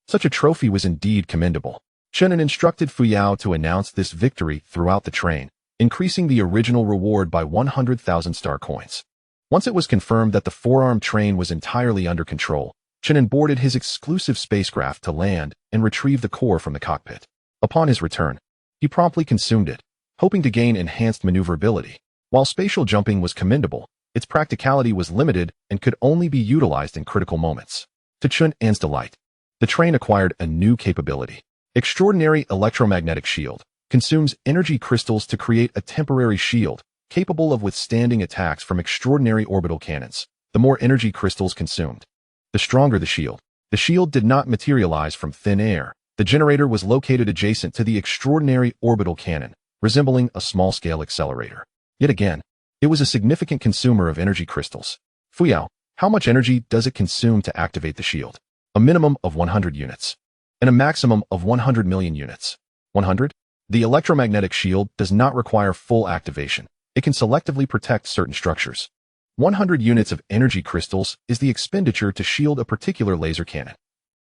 Speaker 1: Such a trophy was indeed commendable. Chen An instructed Fuyao to announce this victory throughout the train, increasing the original reward by 100,000 star coins. Once it was confirmed that the four-armed train was entirely under control, Chen An boarded his exclusive spacecraft to land and retrieve the core from the cockpit. Upon his return, he promptly consumed it, hoping to gain enhanced maneuverability. While spatial jumping was commendable, its practicality was limited and could only be utilized in critical moments. To Chen An's delight, the train acquired a new capability. Extraordinary electromagnetic shield consumes energy crystals to create a temporary shield capable of withstanding attacks from extraordinary orbital cannons. The more energy crystals consumed, the stronger the shield. The shield did not materialize from thin air. The generator was located adjacent to the extraordinary orbital cannon, resembling a small-scale accelerator. Yet again, it was a significant consumer of energy crystals. Fuyao, how much energy does it consume to activate the shield? A minimum of 100 units. And a maximum of 100 million units. 100? The electromagnetic shield does not require full activation. It can selectively protect certain structures. 100 units of energy crystals is the expenditure to shield a particular laser cannon.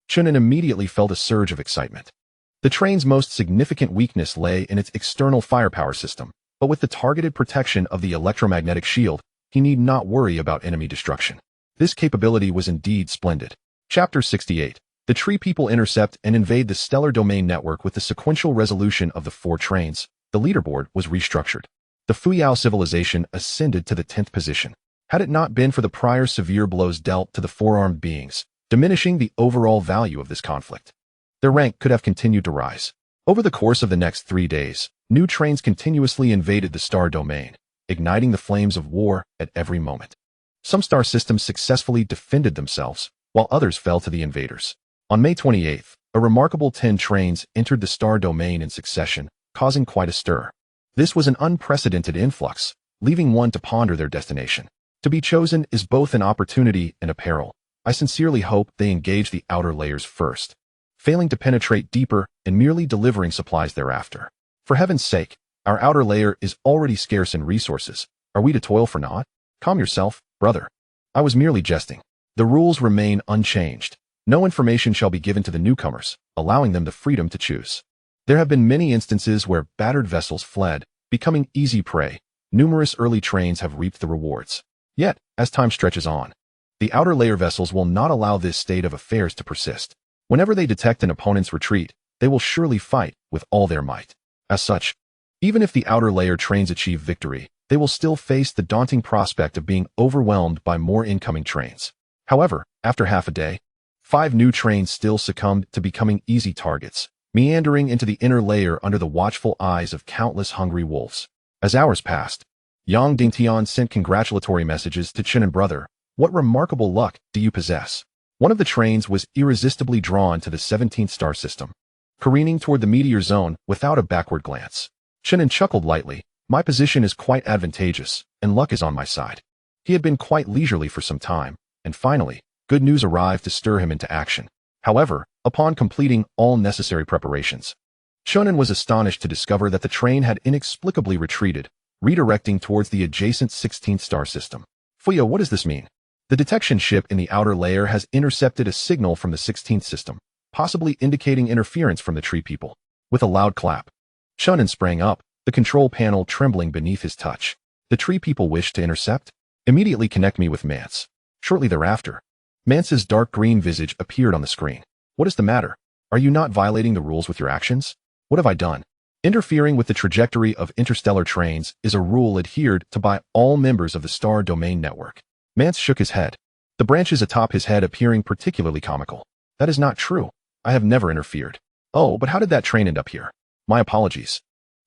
Speaker 1: Chen An immediately felt a surge of excitement. The train's most significant weakness lay in its external firepower system, but with the targeted protection of the electromagnetic shield, he need not worry about enemy destruction. This capability was indeed splendid. Chapter 68. The Tree People intercept and invade the stellar domain network with the sequential resolution of the 4 trains. The leaderboard was restructured. The Fuyao civilization ascended to the 10th position. Had it not been for the prior severe blows dealt to the 4-armed beings, diminishing the overall value of this conflict, their rank could have continued to rise. Over the course of the next 3 days, new trains continuously invaded the star domain, igniting the flames of war at every moment. Some star systems successfully defended themselves, while others fell to the invaders. On May 28th, a remarkable 10 trains entered the star domain in succession, causing quite a stir. This was an unprecedented influx, leaving one to ponder their destination. To be chosen is both an opportunity and a peril. I sincerely hope they engage the outer layers first, failing to penetrate deeper and merely delivering supplies thereafter. For heaven's sake, our outer layer is already scarce in resources. Are we to toil for naught? Calm yourself, brother. I was merely jesting. The rules remain unchanged. No information shall be given to the newcomers, allowing them the freedom to choose. There have been many instances where battered vessels fled, becoming easy prey. Numerous early trains have reaped the rewards. Yet, as time stretches on, the outer layer vessels will not allow this state of affairs to persist. Whenever they detect an opponent's retreat, they will surely fight with all their might. As such, even if the outer layer trains achieve victory, they will still face the daunting prospect of being overwhelmed by more incoming trains. However, after half a day, 5 new trains still succumbed to becoming easy targets, meandering into the inner layer under the watchful eyes of countless hungry wolves. As hours passed, Yang Dingtian sent congratulatory messages to Chen and brother. What remarkable luck do you possess? One of the trains was irresistibly drawn to the 17th star system, careening toward the meteor zone without a backward glance. Chen An chuckled lightly. My position is quite advantageous, and luck is on my side. He had been quite leisurely for some time, and finally, good news arrived to stir him into action. However, upon completing all necessary preparations, Chen An was astonished to discover that the train had inexplicably retreated, redirecting towards the adjacent 16th star system. Fuyao, what does this mean? The detection ship in the outer layer has intercepted a signal from the 16th system, possibly indicating interference from the Tree People. With a loud clap, Chen An sprang up, the control panel trembling beneath his touch. The Tree People wish to intercept? Immediately connect me with Mance. Shortly thereafter, Mance's dark green visage appeared on the screen. What is the matter? Are you not violating the rules with your actions? What have I done? Interfering with the trajectory of interstellar trains is a rule adhered to by all members of the Star Domain Network. Mance shook his head, the branches atop his head appearing particularly comical. That is not true. I have never interfered. Oh, but how did that train end up here? My apologies.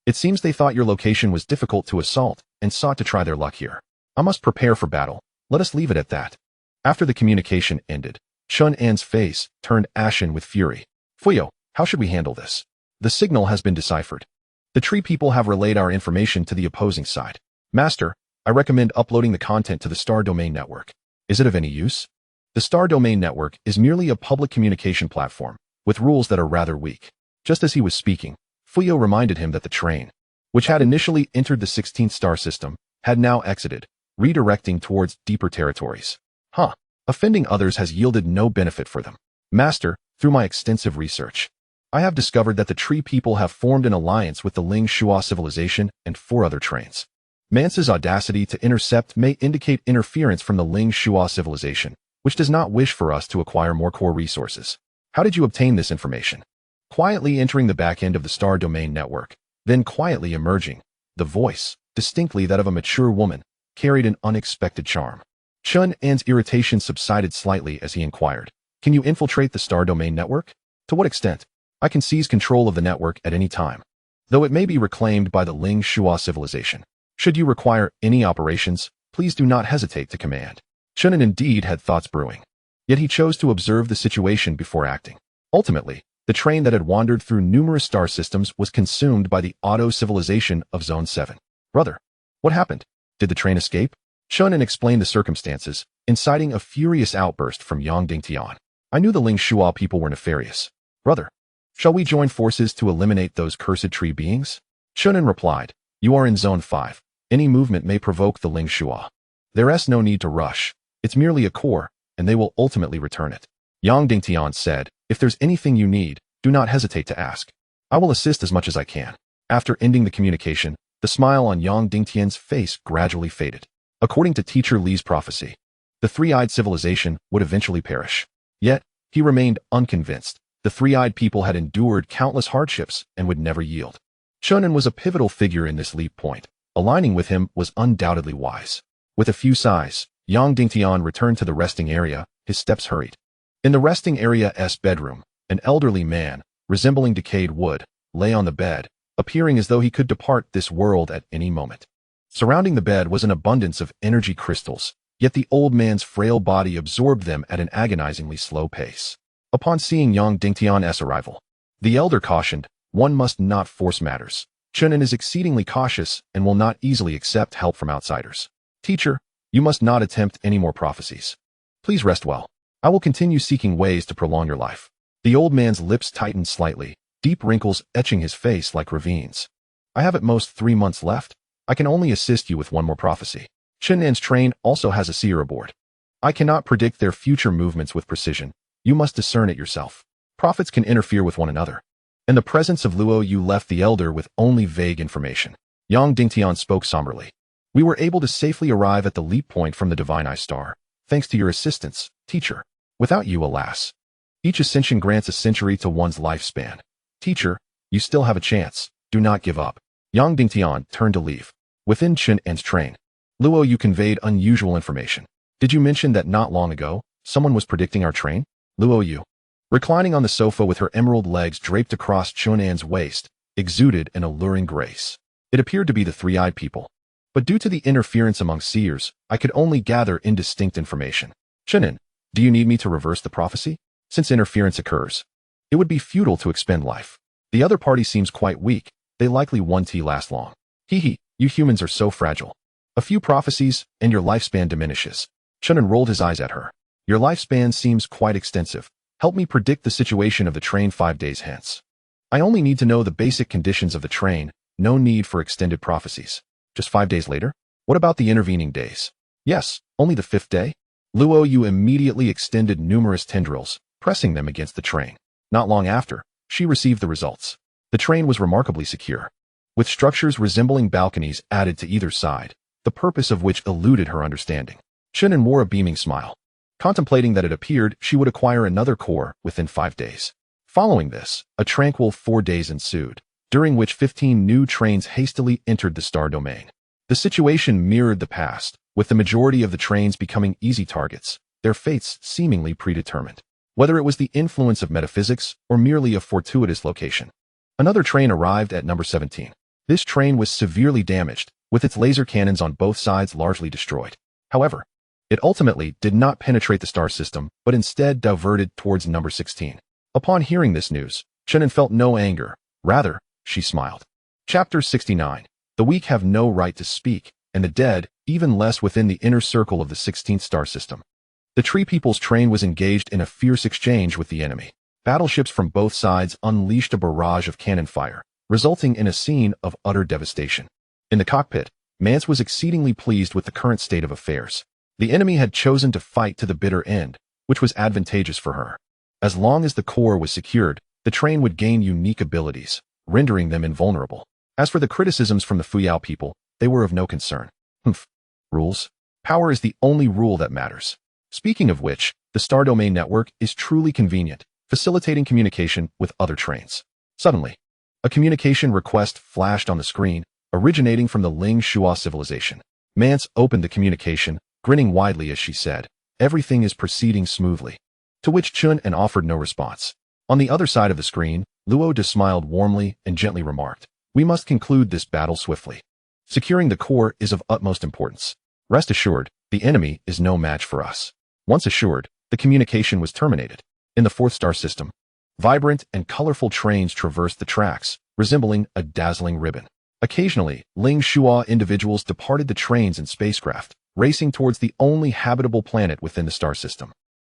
Speaker 1: It seems they thought your location was difficult to assault and sought to try their luck here. I must prepare for battle. Let us leave it at that. After the communication ended, Chen An's face turned ashen with fury. Fuyao, how should we handle this? The signal has been deciphered. The Tree People have relayed our information to the opposing side. Master, I recommend uploading the content to the Star Domain Network. Is it of any use? The Star Domain Network is merely a public communication platform, with rules that are rather weak. Just as he was speaking, Fuyao reminded him that the train, which had initially entered the 16th star system, had now exited, redirecting towards deeper territories. Offending others has yielded no benefit for them. Master, through my extensive research, I have discovered that the Tree People have formed an alliance with the Ling Shua civilization and 4 other trains. Mance's audacity to intercept may indicate interference from the Ling Shua civilization, which does not wish for us to acquire more core resources. How did you obtain this information? Quietly entering the back end of the Star Domain Network, then quietly emerging, the voice, distinctly that of a mature woman, carried an unexpected charm. Chen An's irritation subsided slightly as he inquired, can you infiltrate the Star Domain Network? To what extent? I can seize control of the network at any time, though it may be reclaimed by the Ling Shua civilization. Should you require any operations, please do not hesitate to command. Chen An indeed had thoughts brewing, yet he chose to observe the situation before acting. Ultimately, the train that had wandered through numerous star systems was consumed by the auto-civilization of Zone 7. Brother, what happened? Did the train escape? Chen An explained the circumstances, inciting a furious outburst from Yang Dingtian. I knew the Ling Shua people were nefarious. Brother, shall we join forces to eliminate those cursed tree beings? Chen An replied, you are in Zone 5. Any movement may provoke the Ling Shua. There's no need to rush. It's merely a core, and they will ultimately return it. Yang Dingtian said, if there's anything you need, do not hesitate to ask. I will assist as much as I can. After ending the communication, the smile on Yang Dingtian's face gradually faded. According to Teacher Li's prophecy, the three-eyed civilization would eventually perish. Yet, he remained unconvinced. The three-eyed people had endured countless hardships and would never yield. Chen An was a pivotal figure in this leap point. Aligning with him was undoubtedly wise. With a few sighs, Yang Dingtian returned to the resting area, his steps hurried. In the resting area's bedroom, an elderly man, resembling decayed wood, lay on the bed, appearing as though he could depart this world at any moment. Surrounding the bed was an abundance of energy crystals, yet the old man's frail body absorbed them at an agonizingly slow pace. Upon seeing Yang Dingtian's arrival, the elder cautioned, one must not force matters. Chen An is exceedingly cautious and will not easily accept help from outsiders. Teacher, you must not attempt any more prophecies. Please rest well. I will continue seeking ways to prolong your life. The old man's lips tightened slightly, deep wrinkles etching his face like ravines. I have at most 3 months left. I can only assist you with one more prophecy. Chen An's train also has a seer aboard. I cannot predict their future movements with precision. You must discern it yourself. Prophets can interfere with one another. In the presence of Luo, you left the elder with only vague information. Yang Dingtian spoke somberly. We were able to safely arrive at the leap point from the Divine Eye Star, thanks to your assistance, teacher. Without you, alas. Each ascension grants a century to one's lifespan. Teacher, you still have a chance. Do not give up. Yang Dingtian turned to leave. Within Chen An's train, Luo, you conveyed unusual information. Did you mention that not long ago, someone was predicting our train? Luo Yu, reclining on the sofa with her emerald legs draped across Chen An's waist, exuded an alluring grace. It appeared to be the three-eyed people. But due to the interference among seers, I could only gather indistinct information. Chen An, do you need me to reverse the prophecy? Since interference occurs, it would be futile to expend life. The other party seems quite weak. They likely won't last long. Hee, you humans are so fragile. A few prophecies, and your lifespan diminishes. Chen An rolled his eyes at her. Your lifespan seems quite extensive. Help me predict the situation of the train 5 days hence. I only need to know the basic conditions of the train, no need for extended prophecies. Just 5 days later? What about the intervening days? Yes, only the 5th day? Luo Yu immediately extended numerous tendrils, pressing them against the train. Not long after, she received the results. The train was remarkably secure, with structures resembling balconies added to either side, the purpose of which eluded her understanding. Chen An wore a beaming smile. Contemplating that it appeared she would acquire another core within 5 days. Following this, a tranquil 4 days ensued, during which 15 new trains hastily entered the star domain. The situation mirrored the past, with the majority of the trains becoming easy targets, their fates seemingly predetermined, whether it was the influence of metaphysics or merely a fortuitous location. Another train arrived at number 17. This train was severely damaged, with its laser cannons on both sides largely destroyed. However, it ultimately did not penetrate the star system, but instead diverted towards number 16. Upon hearing this news, Chen An felt no anger. Rather, she smiled. Chapter 69. The weak have no right to speak, and the dead, even less within the inner circle of the 16th star system. The Tree People's train was engaged in a fierce exchange with the enemy. Battleships from both sides unleashed a barrage of cannon fire, resulting in a scene of utter devastation. In the cockpit, Mance was exceedingly pleased with the current state of affairs. The enemy had chosen to fight to the bitter end, which was advantageous for her. As long as the core was secured, the train would gain unique abilities, rendering them invulnerable. As for the criticisms from the Fuyao people, they were of no concern. Rules? Power is the only rule that matters. Speaking of which, the Star Domain network is truly convenient, facilitating communication with other trains. Suddenly, a communication request flashed on the screen, originating from the Ling Shua civilization. Mance opened the communication, grinning widely as she said, "Everything is proceeding smoothly." To which Chen An offered no response. On the other side of the screen, Luo De smiled warmly and gently remarked, "We must conclude this battle swiftly. Securing the core is of utmost importance. Rest assured, the enemy is no match for us." Once assured, the communication was terminated. In the 4th star system, vibrant and colorful trains traversed the tracks, resembling a dazzling ribbon. Occasionally, Ling Shua individuals departed the trains in spacecraft, racing towards the only habitable planet within the star system.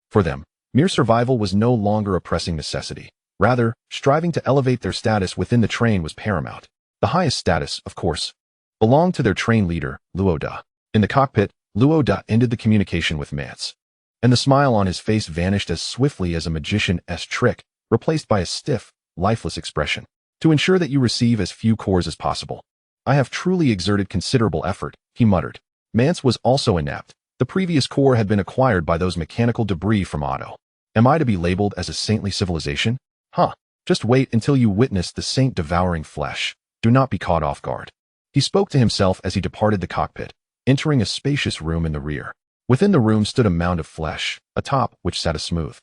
Speaker 1: For them, mere survival was no longer a pressing necessity. Rather, striving to elevate their status within the train was paramount. The highest status, of course, belonged to their train leader, Luo Da. In the cockpit, Luo Da ended the communication with Mance, and the smile on his face vanished as swiftly as a magician's trick, replaced by a stiff, lifeless expression. To ensure that you receive as few cores as possible, I have truly exerted considerable effort, he muttered. Mance was also inept. The previous core had been acquired by those mechanical debris from Otto. Am I to be labeled as a saintly civilization? Huh. Just wait until you witness the saint devouring flesh. Do not be caught off guard. He spoke to himself as he departed the cockpit, entering a spacious room in the rear. Within the room stood a mound of flesh, atop which sat a smooth,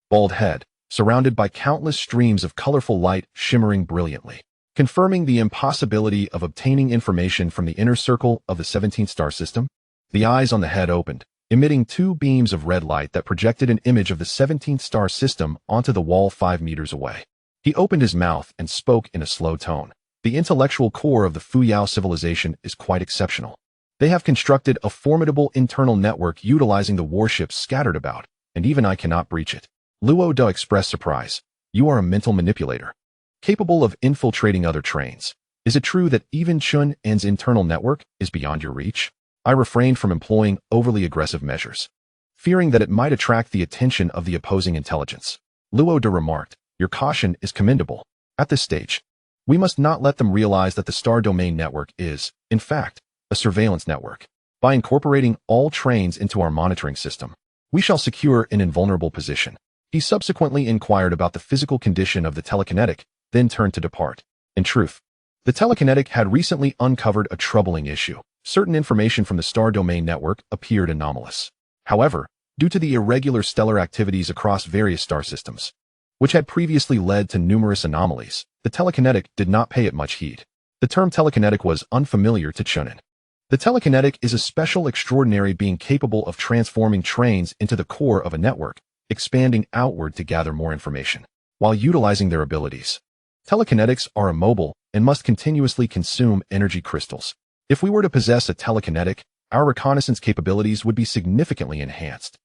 Speaker 1: bald head, surrounded by countless streams of colorful light shimmering brilliantly, confirming the impossibility of obtaining information from the inner circle of the 17th star system. The eyes on the head opened, emitting two beams of red light that projected an image of the 17th star system onto the wall 5 meters away. He opened his mouth and spoke in a slow tone. The intellectual core of the Fuyao civilization is quite exceptional. They have constructed a formidable internal network utilizing the warships scattered about, and even I cannot breach it. Luo Da expressed surprise. You are a mental manipulator, capable of infiltrating other trains. Is it true that even Chen An's internal network is beyond your reach? I refrained from employing overly aggressive measures, fearing that it might attract the attention of the opposing intelligence. Luo Da remarked, your caution is commendable. At this stage, we must not let them realize that the star domain network is, in fact, a surveillance network. By incorporating all trains into our monitoring system, we shall secure an invulnerable position. He subsequently inquired about the physical condition of the telekinetic, then turned to depart. In truth, the telekinetic had recently uncovered a troubling issue. Certain information from the star domain network appeared anomalous. However, due to the irregular stellar activities across various star systems, which had previously led to numerous anomalies, the telekinetic did not pay it much heed. The term telekinetic was unfamiliar to Chen An. The telekinetic is a special extraordinary being capable of transforming trains into the core of a network, expanding outward to gather more information, while utilizing their abilities. Telekinetics are immobile and must continuously consume energy crystals. If we were to possess a telekinetic, our reconnaissance capabilities would be significantly enhanced.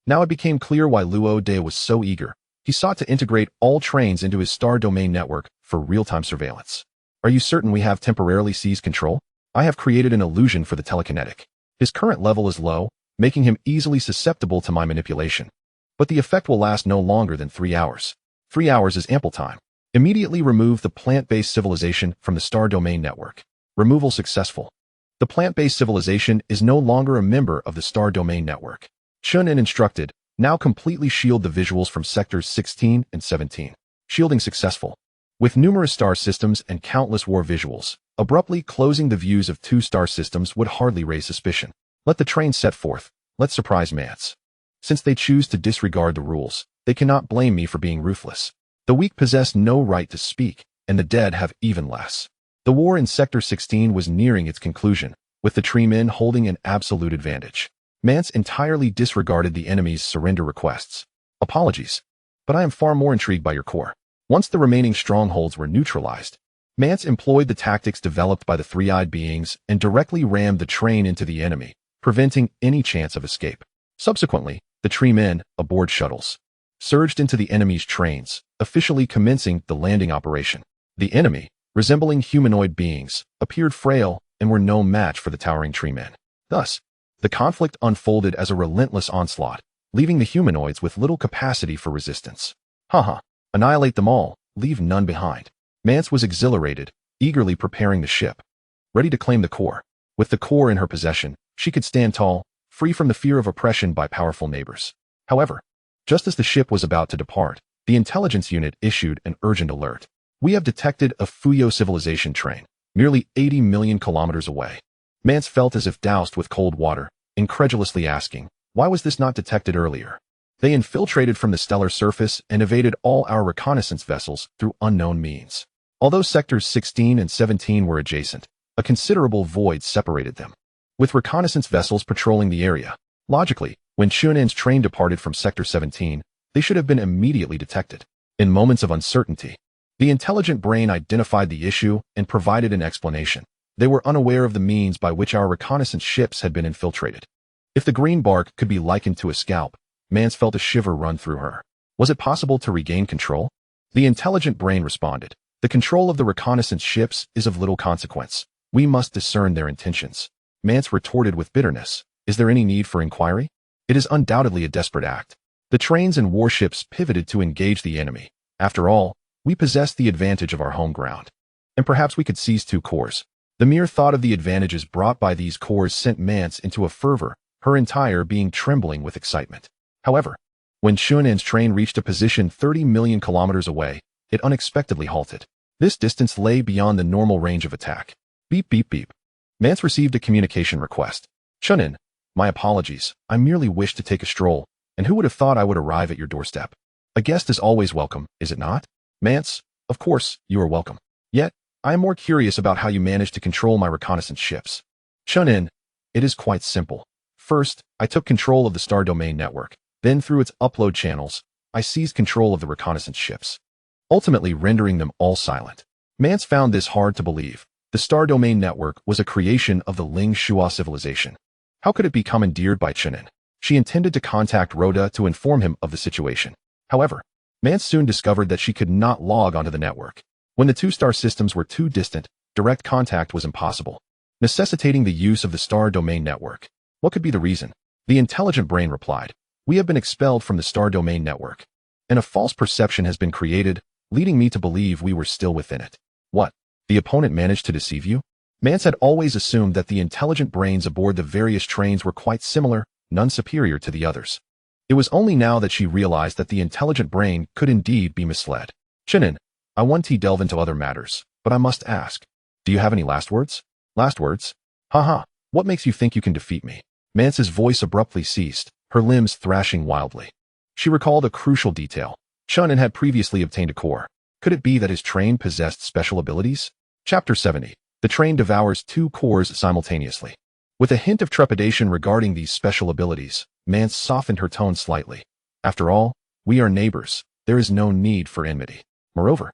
Speaker 1: Now it became clear why Luo Da was so eager. He sought to integrate all trains into his star domain network for real-time surveillance. Are you certain we have temporarily seized control? I have created an illusion for the telekinetic. His current level is low, making him easily susceptible to my manipulation. But the effect will last no longer than 3 hours. 3 hours is ample time. Immediately remove the plant-based civilization from the star domain network. Removal successful. The plant-based civilization is no longer a member of the star domain network. Chen An instructed, now completely shield the visuals from sectors 16 and 17. Shielding successful. With numerous star systems and countless war visuals, abruptly closing the views of 2 star systems would hardly raise suspicion. Let the train set forth. Let's surprise Mance. Since they choose to disregard the rules, they cannot blame me for being ruthless. The weak possess no right to speak, and the dead have even less. The war in Sector 16 was nearing its conclusion, with the tree men holding an absolute advantage. Mance entirely disregarded the enemy's surrender requests. Apologies, but I am far more intrigued by your core. Once the remaining strongholds were neutralized, Mance employed the tactics developed by the three-eyed beings and directly rammed the train into the enemy, preventing any chance of escape. Subsequently, the tree men, aboard shuttles, surged into the enemy's trains, officially commencing the landing operation. The enemy, resembling humanoid beings, appeared frail and were no match for the towering tree men. Thus, the conflict unfolded as a relentless onslaught, leaving the humanoids with little capacity for resistance. Haha, annihilate them all, leave none behind. Mance was exhilarated, eagerly preparing the ship, ready to claim the core. With the core in her possession, she could stand tall, free from the fear of oppression by powerful neighbors. However, just as the ship was about to depart, the intelligence unit issued an urgent alert. We have detected a Fuyao civilization train, nearly 80 million kilometers away. Mance felt as if doused with cold water, incredulously asking, why was this not detected earlier? They infiltrated from the stellar surface and evaded all our reconnaissance vessels through unknown means. Although sectors 16 and 17 were adjacent, a considerable void separated them, with reconnaissance vessels patrolling the area. Logically, when Chen An's train departed from Sector 17, they should have been immediately detected. In moments of uncertainty, the intelligent brain identified the issue and provided an explanation. They were unaware of the means by which our reconnaissance ships had been infiltrated. If the green bark could be likened to a scalp, Mance felt a shiver run through her. Was it possible to regain control? The intelligent brain responded. The control of the reconnaissance ships is of little consequence. We must discern their intentions. Mance retorted with bitterness. Is there any need for inquiry? It is undoubtedly a desperate act. The trains and warships pivoted to engage the enemy. After all, we possess the advantage of our home ground. And perhaps we could seize 2 cores. The mere thought of the advantages brought by these cores sent Mance into a fervor, her entire being trembling with excitement. However, when Chen An's train reached a position 30 million kilometers away, it unexpectedly halted. This distance lay beyond the normal range of attack. Beep, beep, beep. Mance received a communication request. Chen An, my apologies, I merely wished to take a stroll, and who would have thought I would arrive at your doorstep? A guest is always welcome, is it not? Mance, of course, you are welcome. Yet, I am more curious about how you managed to control my reconnaissance ships. Chen An, it is quite simple. First, I took control of the star domain network. Then through its upload channels, I seized control of the reconnaissance ships, ultimately rendering them all silent. Mance found this hard to believe. The star domain network was a creation of the Ling Shua civilization. How could it be commandeered by Chen An? She intended to contact Rhoda to inform him of the situation. However, Mance soon discovered that she could not log onto the network. When the 2 star systems were too distant, direct contact was impossible, necessitating the use of the star domain network. What could be the reason? The intelligent brain replied, we have been expelled from the star domain network, and a false perception has been created, leading me to believe we were still within it. What? The opponent managed to deceive you? Mance had always assumed that the intelligent brains aboard the various trains were quite similar, none superior to the others. It was only now that she realized that the intelligent brain could indeed be misled. Chen An, I want to delve into other matters, but I must ask, do you have any last words? Last words? Haha, what makes you think you can defeat me? Mance's voice abruptly ceased, her limbs thrashing wildly. She recalled a crucial detail. Chen An had previously obtained a core. Could it be that his train possessed special abilities? Chapter 70. The train devours 2 cores simultaneously. With a hint of trepidation regarding these special abilities, Mance softened her tone slightly. After all, we are neighbors. There is no need for enmity. Moreover,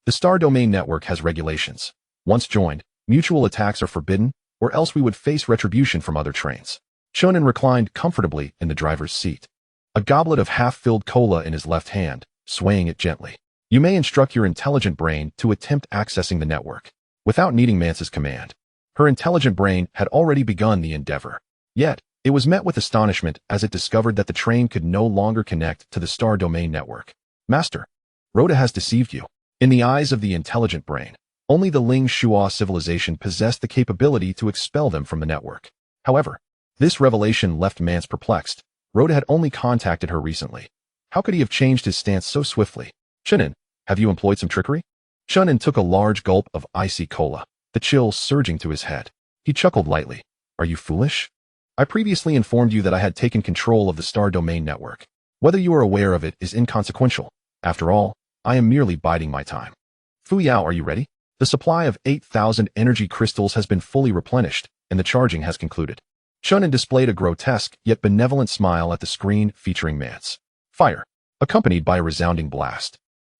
Speaker 1: the star domain network has regulations. Once joined, mutual attacks are forbidden, or else we would face retribution from other trains. Chen An reclined comfortably in the driver's seat, a goblet of half-filled cola in his left hand, swaying it gently. You may instruct your intelligent brain to attempt accessing the network, without needing Mance's command. Her intelligent brain had already begun the endeavor. Yet, it was met with astonishment as it discovered that the train could no longer connect to the star domain network. Master, Rhoda has deceived you. In the eyes of the intelligent brain, only the Ling Shua civilization possessed the capability to expel them from the network. However, this revelation left Mance perplexed. Rhoda had only contacted her recently. How could he have changed his stance so swiftly? Chen An, have you employed some trickery? Chen An took a large gulp of icy cola, the chill surging to his head. He chuckled lightly. Are you foolish? I previously informed you that I had taken control of the star domain network. Whether you are aware of it is inconsequential. After all, I am merely biding my time. Fuyao, are you ready? The supply of 8,000 energy crystals has been fully replenished, and the charging has concluded. Chen An displayed a grotesque yet benevolent smile at the screen featuring Mance. Fire, accompanied by a resounding blast.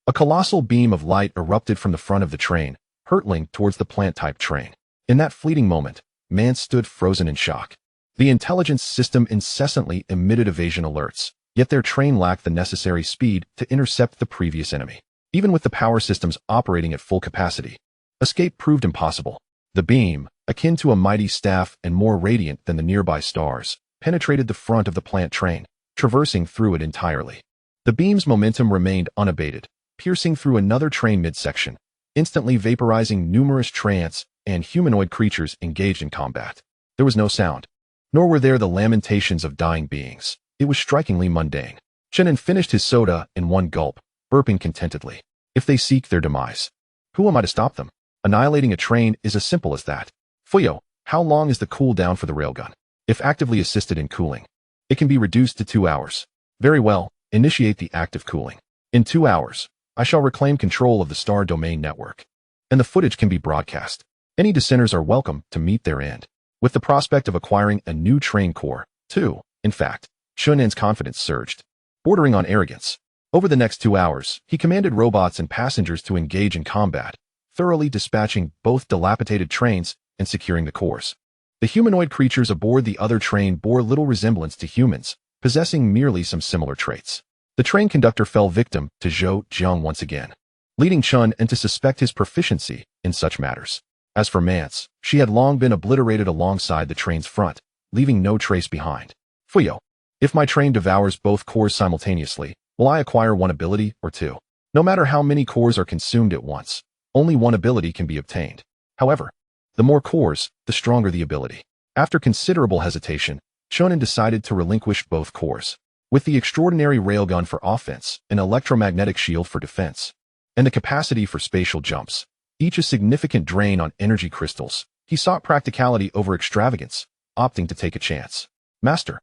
Speaker 1: A colossal beam of light erupted from the front of the train, hurtling towards the plant-type train. In that fleeting moment, Mance stood frozen in shock. The intelligence system incessantly emitted evasion alerts, yet their train lacked the necessary speed to intercept the previous enemy. Even with the power systems operating at full capacity, escape proved impossible. The beam, akin to a mighty staff and more radiant than the nearby stars, penetrated the front of the plant train, traversing through it entirely. The beam's momentum remained unabated, piercing through another train midsection, instantly vaporizing numerous trance and humanoid creatures engaged in combat. There was no sound, nor were there the lamentations of dying beings. It was strikingly mundane. Chen An finished his soda in one gulp, burping contentedly. If they seek their demise, who am I to stop them? Annihilating a train is as simple as that. Fuyao, how long is the cooldown for the railgun? If actively assisted in cooling, it can be reduced to 2 hours. Very well, initiate the active cooling. In 2 hours, I shall reclaim control of the star domain network, and the footage can be broadcast. Any dissenters are welcome to meet their end, with the prospect of acquiring a new train core, too. In fact, Chen An's confidence surged, bordering on arrogance. Over the next 2 hours, he commanded robots and passengers to engage in combat, thoroughly dispatching both dilapidated trains and securing the cores. The humanoid creatures aboard the other train bore little resemblance to humans, possessing merely some similar traits. The train conductor fell victim to Zhou Jiang once again, leading Chen An to suspect his proficiency in such matters. As for Mance, she had long been obliterated alongside the train's front, leaving no trace behind. Fuyao. If my train devours both cores simultaneously, will I acquire one ability or two? No matter how many cores are consumed at once, only one ability can be obtained. However, the more cores, the stronger the ability. After considerable hesitation, Chen An decided to relinquish both cores. With the extraordinary railgun for offense, an electromagnetic shield for defense, and the capacity for spatial jumps, each a significant drain on energy crystals, he sought practicality over extravagance, opting to take a chance. Master,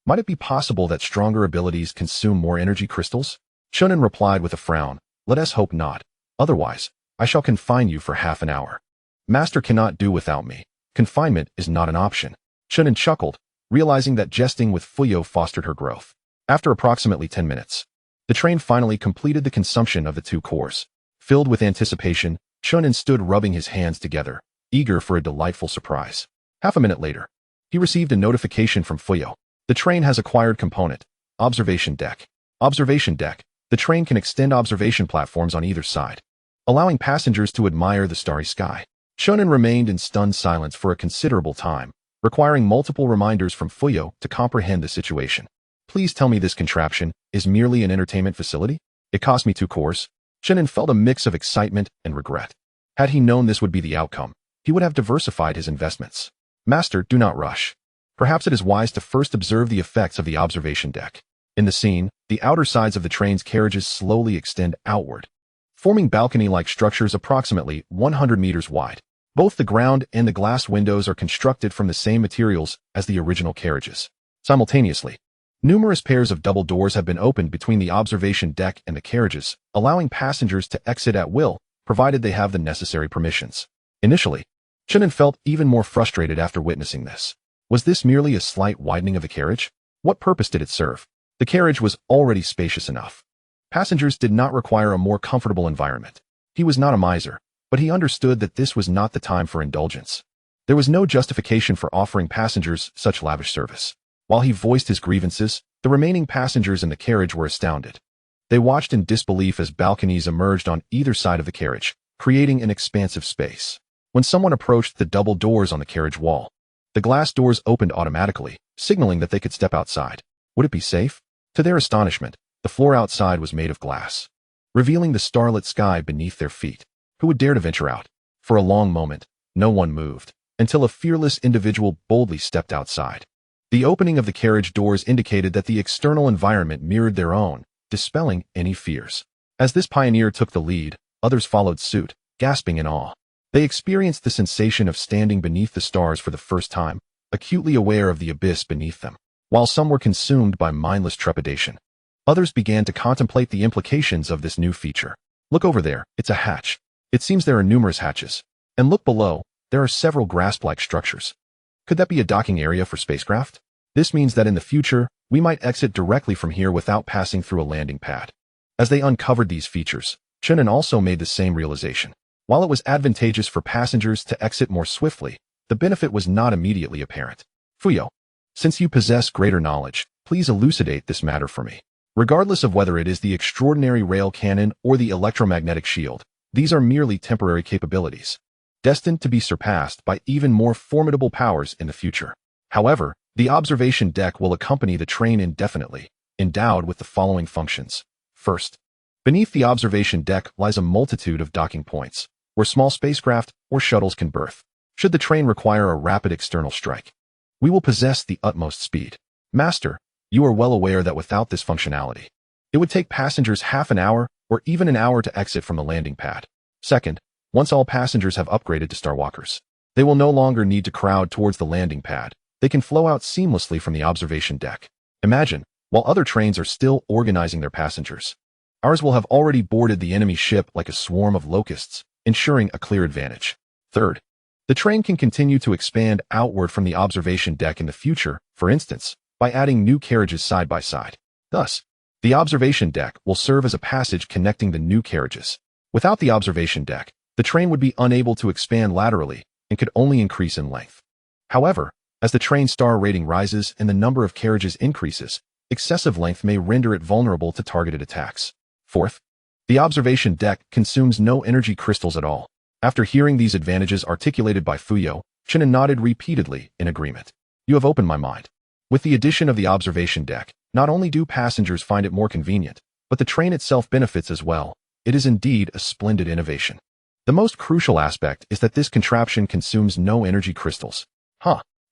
Speaker 1: might it be possible that stronger abilities consume more energy crystals? Chen An replied with a frown, let us hope not. Otherwise, I shall confine you for half an hour. Master cannot do without me. Confinement is not an option. Chen An chuckled, realizing that jesting with Fuyao fostered her growth. After approximately 10 minutes, the train finally completed the consumption of the 2 cores. Filled with anticipation, Chen An stood rubbing his hands together, eager for a delightful surprise. Half a minute later, he received a notification from Fuyao. The train has acquired component. Observation deck. Observation deck. The train can extend observation platforms on either side, allowing passengers to admire the starry sky. Chen An remained in stunned silence for a considerable time, requiring multiple reminders from Fuyao to comprehend the situation. Please tell me this contraption is merely an entertainment facility? It cost me 2 cores. Chen An felt a mix of excitement and regret. Had he known this would be the outcome, he would have diversified his investments. Master, do not rush. Perhaps it is wise to first observe the effects of the observation deck. In the scene, the outer sides of the train's carriages slowly extend outward, forming balcony-like structures approximately 100 meters wide. Both the ground and the glass windows are constructed from the same materials as the original carriages. Simultaneously, numerous pairs of double doors have been opened between the observation deck and the carriages, allowing passengers to exit at will, provided they have the necessary permissions. Initially, Chen An felt even more frustrated after witnessing this. Was this merely a slight widening of the carriage? What purpose did it serve? The carriage was already spacious enough. Passengers did not require a more comfortable environment. He was not a miser, but he understood that this was not the time for indulgence. There was no justification for offering passengers such lavish service. While he voiced his grievances, the remaining passengers in the carriage were astounded. They watched in disbelief as balconies emerged on either side of the carriage, creating an expansive space. When someone approached the double doors on the carriage wall, the glass doors opened automatically, signaling that they could step outside. Would it be safe? To their astonishment, the floor outside was made of glass, revealing the starlit sky beneath their feet. Who would dare to venture out? For a long moment, no one moved, until a fearless individual boldly stepped outside. The opening of the carriage doors indicated that the external environment mirrored their own, dispelling any fears. As this pioneer took the lead, others followed suit, gasping in awe. They experienced the sensation of standing beneath the stars for the first time, acutely aware of the abyss beneath them. While some were consumed by mindless trepidation, others began to contemplate the implications of this new feature. Look over there, it's a hatch. It seems there are numerous hatches. And look below, there are several grasp-like structures. Could that be a docking area for spacecraft? This means that in the future, we might exit directly from here without passing through a landing pad. As they uncovered these features, Chen An also made the same realization. While it was advantageous for passengers to exit more swiftly, the benefit was not immediately apparent. Fuyao, since you possess greater knowledge, please elucidate this matter for me. Regardless of whether it is the extraordinary rail cannon or the electromagnetic shield, these are merely temporary capabilities, destined to be surpassed by even more formidable powers in the future. However, the observation deck will accompany the train indefinitely, endowed with the following functions. First, beneath the observation deck lies a multitude of docking points, where small spacecraft or shuttles can berth, should the train require a rapid external strike. We will possess the utmost speed. Master, you are well aware that without this functionality, it would take passengers half an hour or even an hour to exit from the landing pad. Second, once all passengers have upgraded to Starwalkers, they will no longer need to crowd towards the landing pad. They can flow out seamlessly from the observation deck. Imagine, while other trains are still organizing their passengers, ours will have already boarded the enemy ship like a swarm of locusts, ensuring a clear advantage. Third, the train can continue to expand outward from the observation deck in the future, for instance, by adding new carriages side by side. Thus, the observation deck will serve as a passage connecting the new carriages. Without the observation deck, the train would be unable to expand laterally and could only increase in length. However, as the train's star rating rises and the number of carriages increases, excessive length may render it vulnerable to targeted attacks. Fourth, the observation deck consumes no energy crystals at all. After hearing these advantages articulated by Fuyao, Chen An nodded repeatedly in agreement. You have opened my mind. With the addition of the observation deck, not only do passengers find it more convenient, but the train itself benefits as well. It is indeed a splendid innovation. The most crucial aspect is that this contraption consumes no energy crystals.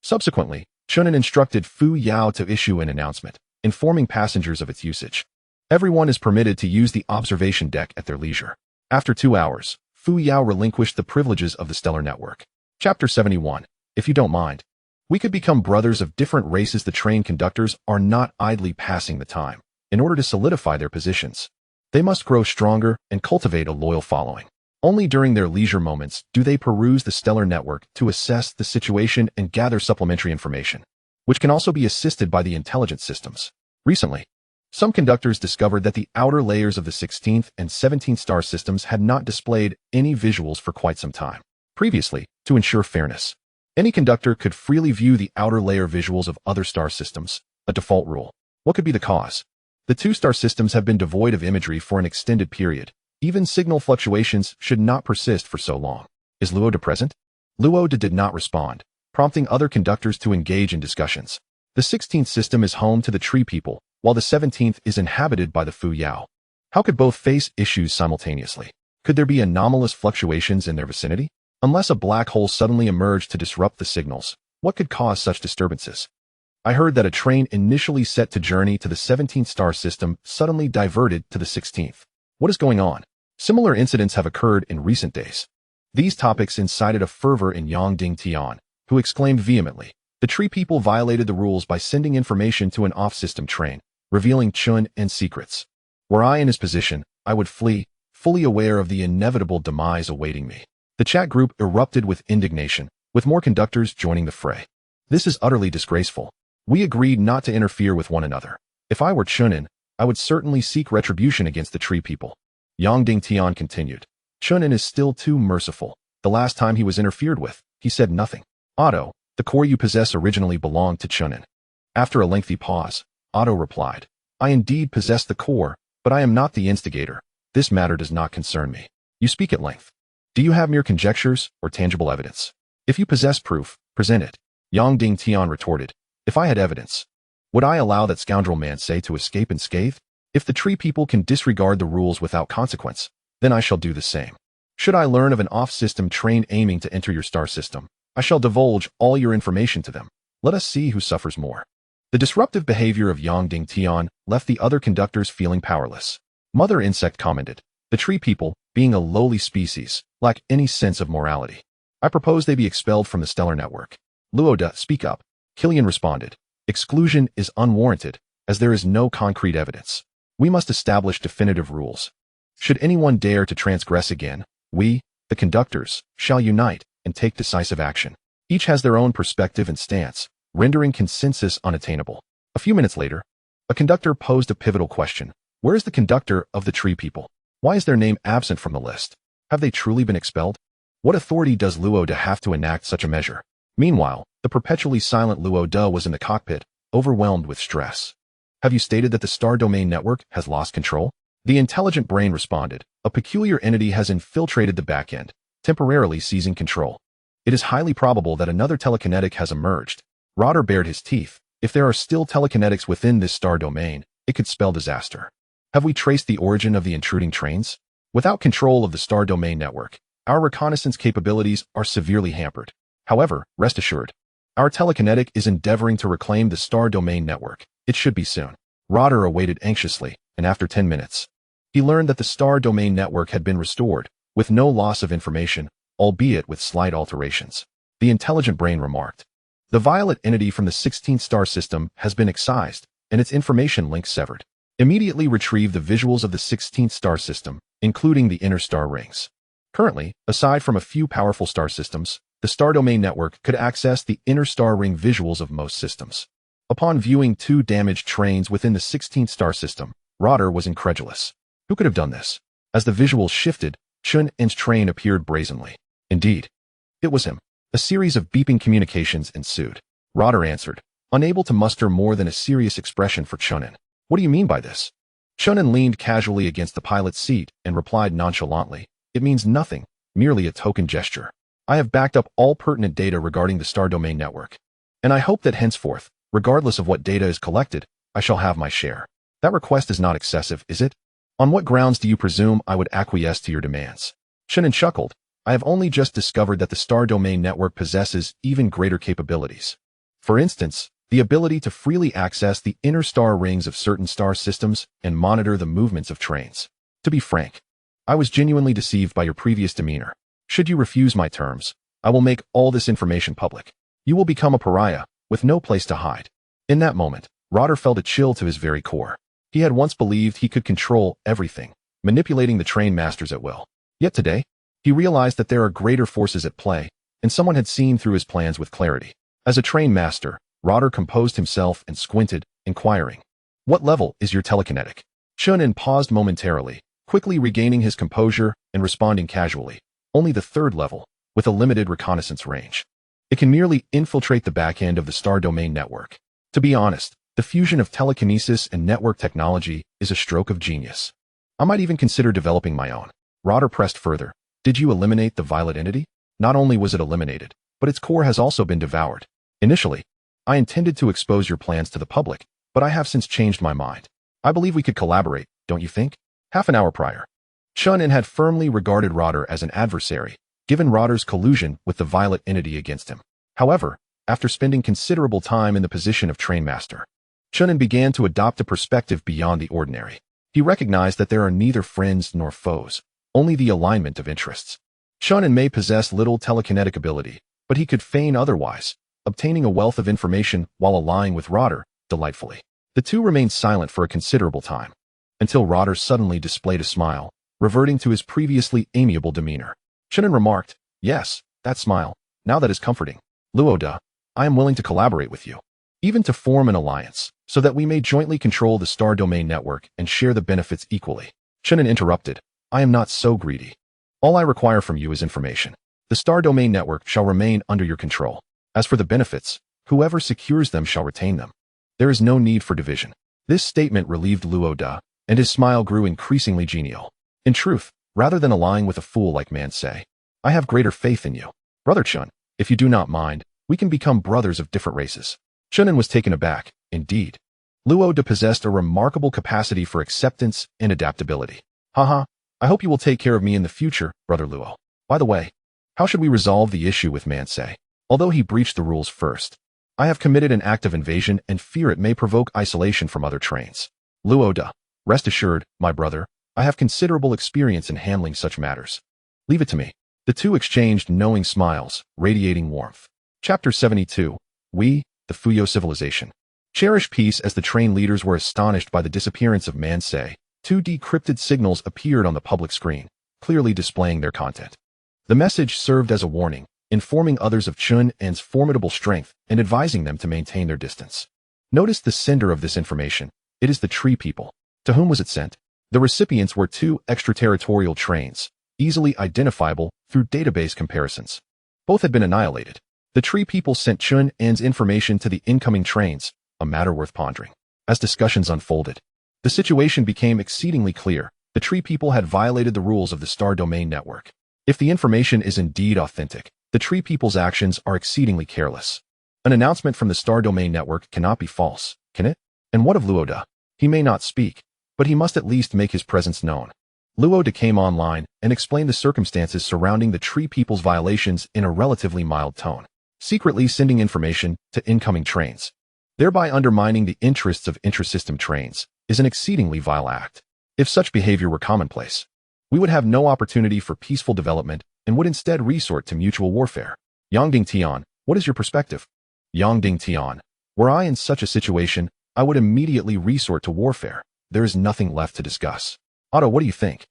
Speaker 1: Subsequently, Chen An instructed Fuyao to issue an announcement, informing passengers of its usage. Everyone is permitted to use the observation deck at their leisure. After 2 hours, Fuyao relinquished the privileges of the stellar network. Chapter 71. If you don't mind. We could become brothers of different races. The train conductors are not idly passing the time. In order to solidify their positions, they must grow stronger and cultivate a loyal following. Only during their leisure moments do they peruse the stellar network to assess the situation and gather supplementary information, which can also be assisted by the intelligence systems. Recently, some conductors discovered that the outer layers of the 16th and 17th star systems had not displayed any visuals for quite some time. Previously, to ensure fairness, any conductor could freely view the outer layer visuals of other star systems, a default rule. What could be the cause? The 2-star systems have been devoid of imagery for an extended period. Even signal fluctuations should not persist for so long. Is Luoda present? Luoda did not respond, prompting other conductors to engage in discussions. The 16th system is home to the tree people, while the 17th is inhabited by the Fuyao. How could both face issues simultaneously? Could there be anomalous fluctuations in their vicinity? Unless a black hole suddenly emerged to disrupt the signals, what could cause such disturbances? I heard that a train initially set to journey to the 17th star system suddenly diverted to the 16th. What is going on? Similar incidents have occurred in recent days. These topics incited a fervor in Yongding Tian, who exclaimed vehemently, "The tree people violated the rules by sending information to an off-system train, revealing Chen An's secrets. Were I in his position, I would flee, fully aware of the inevitable demise awaiting me." The chat group erupted with indignation, with more conductors joining the fray. "This is utterly disgraceful. We agreed not to interfere with one another. If I were Chen An, I would certainly seek retribution against the tree people." Yongding Tian continued. "Chen An is still too merciful. The last time he was interfered with, he said nothing. Otto, the core you possess originally belonged to Chen An." After a lengthy pause, Otto replied, "I indeed possess the core, but I am not the instigator. This matter does not concern me. You speak at length. Do you have mere conjectures or tangible evidence? If you possess proof, present it." Yongding Tian retorted, "If I had evidence, would I allow that scoundrel man Say to escape unscathed? If the tree people can disregard the rules without consequence, then I shall do the same. Should I learn of an off-system train aiming to enter your star system, I shall divulge all your information to them. Let us see who suffers more." The disruptive behavior of Yongding Tian left the other conductors feeling powerless. Mother Insect commented, "The tree people, being a lowly species, lack any sense of morality. I propose they be expelled from the stellar network." "Luoda, speak up." Killian responded, "Exclusion is unwarranted, as there is no concrete evidence. We must establish definitive rules. Should anyone dare to transgress again, we, the conductors, shall unite and take decisive action." Each has their own perspective and stance, rendering consensus unattainable. A few minutes later, a conductor posed a pivotal question. Where is the conductor of the tree people? Why is their name absent from the list? Have they truly been expelled? What authority does Luoda have to enact such a measure? Meanwhile, the perpetually silent Luoda was in the cockpit, overwhelmed with stress. "Have you stated that the star domain network has lost control?" The intelligent brain responded, "A peculiar entity has infiltrated the backend, temporarily seizing control. It is highly probable that another telekinetic has emerged." Rotter bared his teeth. If there are still telekinetics within this star domain, it could spell disaster. "Have we traced the origin of the intruding trains?" Without control of the star domain network, our reconnaissance capabilities are severely hampered. However, rest assured, our telekinetic is endeavoring to reclaim the star domain network. It should be soon. Rotter awaited anxiously, and after 10 minutes, he learned that the star domain network had been restored, with no loss of information, albeit with slight alterations. The intelligent brain remarked, "The violet entity from the 16th star system has been excised, and its information link severed. Immediately retrieve the visuals of the 16th star system, including the inner star rings." Currently, aside from a few powerful star systems, the star domain network could access the inner star ring visuals of most systems. Upon viewing 2 damaged trains within the 16th star system, Rotter was incredulous. Who could have done this? As the visuals shifted, Chen An's train appeared brazenly. Indeed, it was him. A series of beeping communications ensued. Rotter answered, unable to muster more than a serious expression for Chen An. "What do you mean by this?" Chen An leaned casually against the pilot's seat and replied nonchalantly, "It means nothing, merely a token gesture. I have backed up all pertinent data regarding the star domain network. And I hope that henceforth, regardless of what data is collected, I shall have my share. That request is not excessive, is it? On what grounds do you presume I would acquiesce to your demands? Chen An chuckled. I have only just discovered that the star domain network possesses even greater capabilities. For instance, the ability to freely access the inner star rings of certain star systems and monitor the movements of trains. To be frank, I was genuinely deceived by your previous demeanor. Should you refuse my terms, I will make all this information public. You will become a pariah, with no place to hide. In that moment, Rotter felt a chill to his very core. He had once believed he could control everything, manipulating the train masters at will. Yet today, he realized that there are greater forces at play, and someone had seen through his plans with clarity. As a train master, Rotter composed himself and squinted, inquiring, "What level is your telekinetic?" Chen An paused momentarily, quickly regaining his composure and responding casually, "Only the 3rd level, with a limited reconnaissance range. It can merely infiltrate the back end of the star domain network. To be honest, the fusion of telekinesis and network technology is a stroke of genius. I might even consider developing my own." Rotter pressed further. "Did you eliminate the violet entity?" "Not only was it eliminated, but its core has also been devoured. Initially, I intended to expose your plans to the public, but I have since changed my mind. I believe we could collaborate, don't you think?" Half an hour prior, Chen An had firmly regarded Rotter as an adversary, given Rotter's collusion with the violet entity against him. However, after spending considerable time in the position of trainmaster, Chen An began to adopt a perspective beyond the ordinary. He recognized that there are neither friends nor foes, only the alignment of interests. Chen An may possess little telekinetic ability, but he could feign otherwise, obtaining a wealth of information while allying with Rotter, delightfully. The two remained silent for a considerable time, until Rotter suddenly displayed a smile, reverting to his previously amiable demeanor. Chen An remarked, "Yes, that smile, now that is comforting. Luoda, I am willing to collaborate with you, even to form an alliance, so that we may jointly control the star domain network and share the benefits equally." Chen An interrupted, "I am not so greedy. All I require from you is information. The star domain network shall remain under your control. As for the benefits, whoever secures them shall retain them. There is no need for division." This statement relieved Luoda, and his smile grew increasingly genial. "In truth, rather than allying with a fool like Mansei, I have greater faith in you. Brother Chun, if you do not mind, we can become brothers of different races." Chen An was taken aback. Indeed, Luoda possessed a remarkable capacity for acceptance and adaptability. "Haha, I hope you will take care of me in the future, Brother Luo. By the way, how should we resolve the issue with Mansei? Although he breached the rules first, I have committed an act of invasion and fear it may provoke isolation from other trains. Luoda, rest assured, my brother, I have considerable experience in handling such matters. Leave it to me." The two exchanged knowing smiles, radiating warmth. Chapter 72. We, the Fuyao Civilization. Cherish peace. As the train leaders were astonished by the disappearance of Mansei, 2 decrypted signals appeared on the public screen, clearly displaying their content. The message served as a warning, informing others of Chen An's formidable strength and advising them to maintain their distance. Notice the sender of this information. It is the tree people. To whom was it sent? The recipients were 2 extraterritorial trains, easily identifiable through database comparisons. Both had been annihilated. The tree people sent Chen An's information to the incoming trains, a matter worth pondering. As discussions unfolded, the situation became exceedingly clear. The tree people had violated the rules of the star domain network. If the information is indeed authentic, the tree people's actions are exceedingly careless. An announcement from the star domain network cannot be false, can it? And what of Luoda? He may not speak, but he must at least make his presence known. Luoda came online and explained the circumstances surrounding the tree people's violations in a relatively mild tone, secretly sending information to incoming trains, thereby undermining the interests of intrasystem trains, is an exceedingly vile act. If such behavior were commonplace, we would have no opportunity for peaceful development and would instead resort to mutual warfare. Yangding Tian, what is your perspective? Yangding Tian, were I in such a situation, I would immediately resort to warfare. There is nothing left to discuss. Otto, what do you think?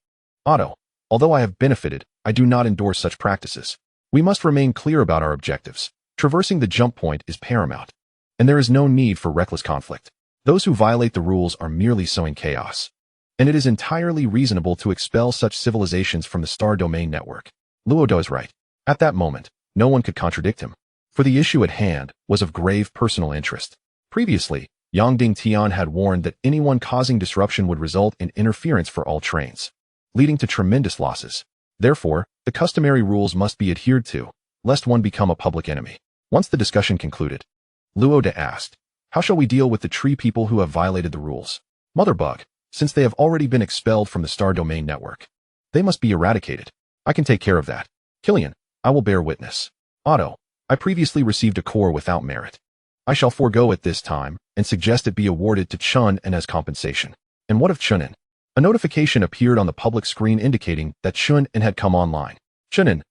Speaker 1: Otto, although I have benefited, I do not endorse such practices. We must remain clear about our objectives. Traversing the jump point is paramount, and there is no need for reckless conflict. Those who violate the rules are merely sowing chaos, and it is entirely reasonable to expel such civilizations from the star domain network. Luoda is right. At that moment, no one could contradict him, for the issue at hand was of grave personal interest. Previously, Yangding Tian had warned that anyone causing disruption would result in interference for all trains, leading to tremendous losses. Therefore, the customary rules must be adhered to, lest one become a public enemy. Once the discussion concluded, Luoda asked. How shall we deal with the tree people who have violated the rules? Mother Bug, since they have already been expelled from the Star Domain Network. They must be eradicated. I can take care of that. Killian, I will bear witness. Otto, I previously received a core without merit. I shall forego it this time and suggest it be awarded to Chen An as compensation. And what of Chen An? A notification appeared on the public screen indicating that Chen An had come online. Chen An,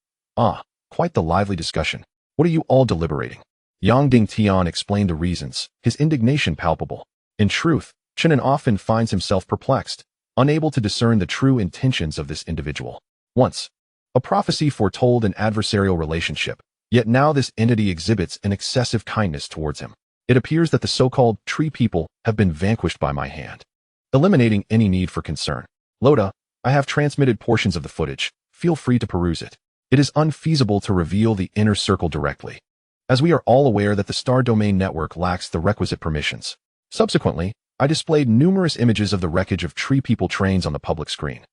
Speaker 1: quite the lively discussion. What are you all deliberating? Yang Dingtian explained the reasons, his indignation palpable. In truth, Chen An often finds himself perplexed, unable to discern the true intentions of this individual. Once, a prophecy foretold an adversarial relationship, yet now this entity exhibits an excessive kindness towards him. It appears that the so-called tree people have been vanquished by my hand, eliminating any need for concern. Loda, I have transmitted portions of the footage. Feel free to peruse it. It is unfeasible to reveal the inner circle directly, as we are all aware that the Star Domain Network lacks the requisite permissions. Subsequently, I displayed numerous images of the wreckage of tree people trains on the public screen,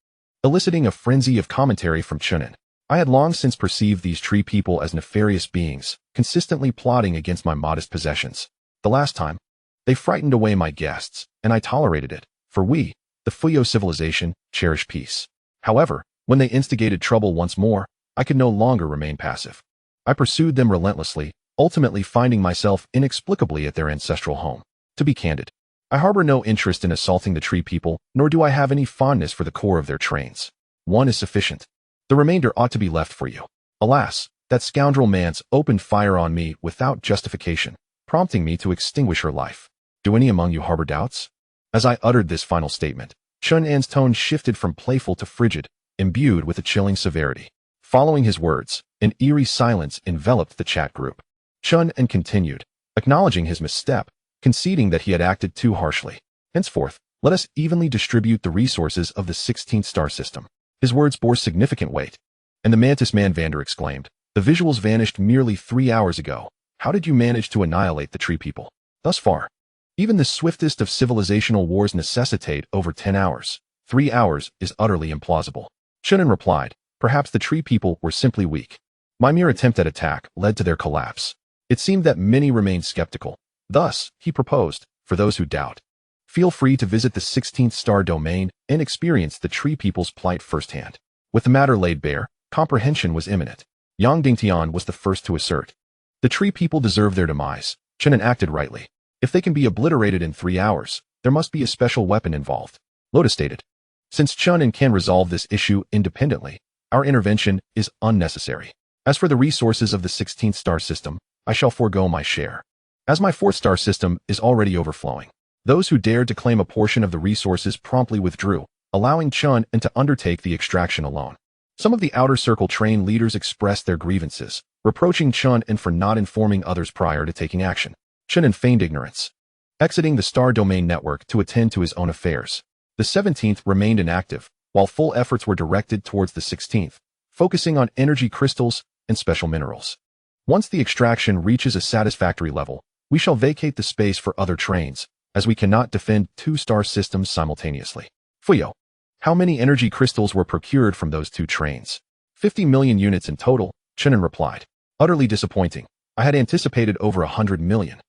Speaker 1: eliciting a frenzy of commentary from Chen An. I had long since perceived these tree people as nefarious beings, consistently plotting against my modest possessions. The last time, they frightened away my guests, and I tolerated it, for we, the Fuyao civilization, cherish peace. However, when they instigated trouble once more, I could no longer remain passive. I pursued them relentlessly, ultimately finding myself inexplicably at their ancestral home. To be candid, I harbor no interest in assaulting the tree people, nor do I have any fondness for the core of their trains. One is sufficient. The remainder ought to be left for you. Alas, that scoundrel Mance opened fire on me without justification, prompting me to extinguish her life. Do any among you harbor doubts? As I uttered this final statement, Chen An's tone shifted from playful to frigid, imbued with a chilling severity. Following his words, an eerie silence enveloped the chat group. Chen An continued, acknowledging his misstep, conceding that he had acted too harshly. Henceforth, let us evenly distribute the resources of the 16th star system. His words bore significant weight. And the Mantis Man Vander exclaimed, the visuals vanished merely 3 hours ago. How did you manage to annihilate the tree people? Thus far, even the swiftest of civilizational wars necessitate over 10 hours. 3 hours is utterly implausible. Chen An replied, perhaps the tree people were simply weak. My mere attempt at attack led to their collapse. It seemed that many remained skeptical. Thus, he proposed, for those who doubt, feel free to visit the 16th star domain and experience the tree people's plight firsthand. With the matter laid bare, comprehension was imminent. Yang Dingtian was the first to assert, the tree people deserve their demise. Chen An acted rightly. If they can be obliterated in 3 hours, there must be a special weapon involved. Loda stated, since Chen An can resolve this issue independently, our intervention is unnecessary. As for the resources of the 16th star system, I shall forego my share, as my 4th star system is already overflowing. Those who dared to claim a portion of the resources promptly withdrew, allowing Chen An to undertake the extraction alone. Some of the outer circle train leaders expressed their grievances, reproaching Chen An for not informing others prior to taking action. Chen An feigned ignorance, exiting the Star Domain Network to attend to his own affairs. The 17th remained inactive, while full efforts were directed towards the 16th, focusing on energy crystals and special minerals. Once the extraction reaches a satisfactory level, we shall vacate the space for other trains, as we cannot defend 2 star systems simultaneously. Fuyao, how many energy crystals were procured from those 2 trains? 50 million units in total, Chen An replied. Utterly disappointing. I had anticipated over 100 million.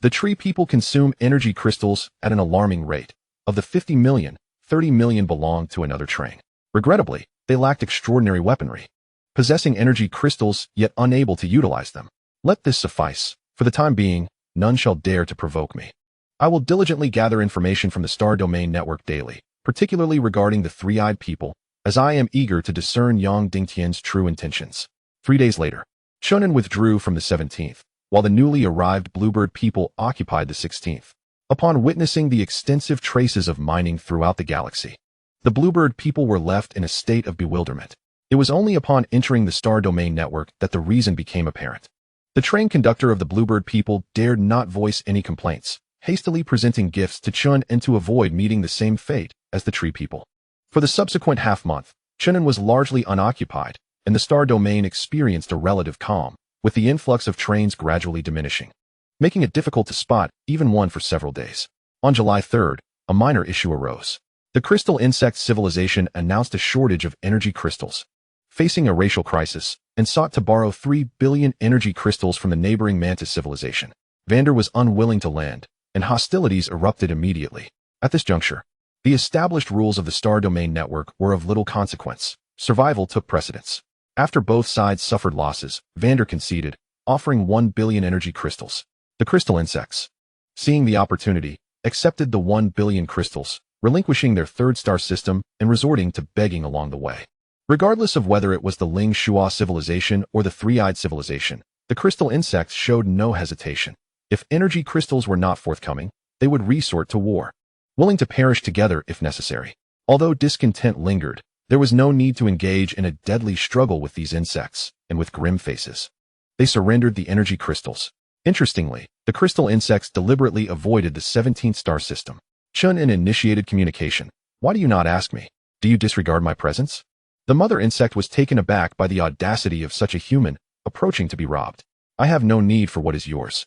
Speaker 1: The tree people consume energy crystals at an alarming rate. Of the 50 million, 30 million belonged to another train. Regrettably, they lacked extraordinary weaponry, possessing energy crystals yet unable to utilize them. Let this suffice. For the time being, none shall dare to provoke me. I will diligently gather information from the Star Domain Network daily, particularly regarding the three-eyed people, as I am eager to discern Yang Dingtian's true intentions. 3 days later, Chen An withdrew from the 17th, while the newly arrived Bluebird people occupied the 16th. Upon witnessing the extensive traces of mining throughout the galaxy, the Bluebird people were left in a state of bewilderment. It was only upon entering the Star Domain Network that the reason became apparent. The train conductor of the Bluebird people dared not voice any complaints, hastily presenting gifts to Chen An to avoid meeting the same fate as the tree people. For the subsequent half-month, Chen An was largely unoccupied, and the Star Domain experienced a relative calm, with the influx of trains gradually diminishing, making it difficult to spot even one for several days. On July 3rd, a minor issue arose. The crystal insect civilization announced a shortage of energy crystals, facing a racial crisis, and sought to borrow 3 billion energy crystals from the neighboring mantis civilization. Vander was unwilling to land, and hostilities erupted immediately. At this juncture, the established rules of the Star Domain Network were of little consequence. Survival took precedence. After both sides suffered losses, Vander conceded, offering 1 billion energy crystals. The crystal insects, seeing the opportunity, accepted the 1 billion crystals, relinquishing their third star system and resorting to begging along the way. Regardless of whether it was the Ling Shua civilization or the Three-Eyed civilization, the crystal insects showed no hesitation. If energy crystals were not forthcoming, they would resort to war, willing to perish together if necessary. Although discontent lingered, there was no need to engage in a deadly struggle with these insects, and with grim faces, they surrendered the energy crystals. Interestingly, the crystal insects deliberately avoided the 17th star system. Chen An initiated communication. Why do you not ask me? Do you disregard my presence? The mother insect was taken aback by the audacity of such a human, approaching to be robbed. I have no need for what is yours,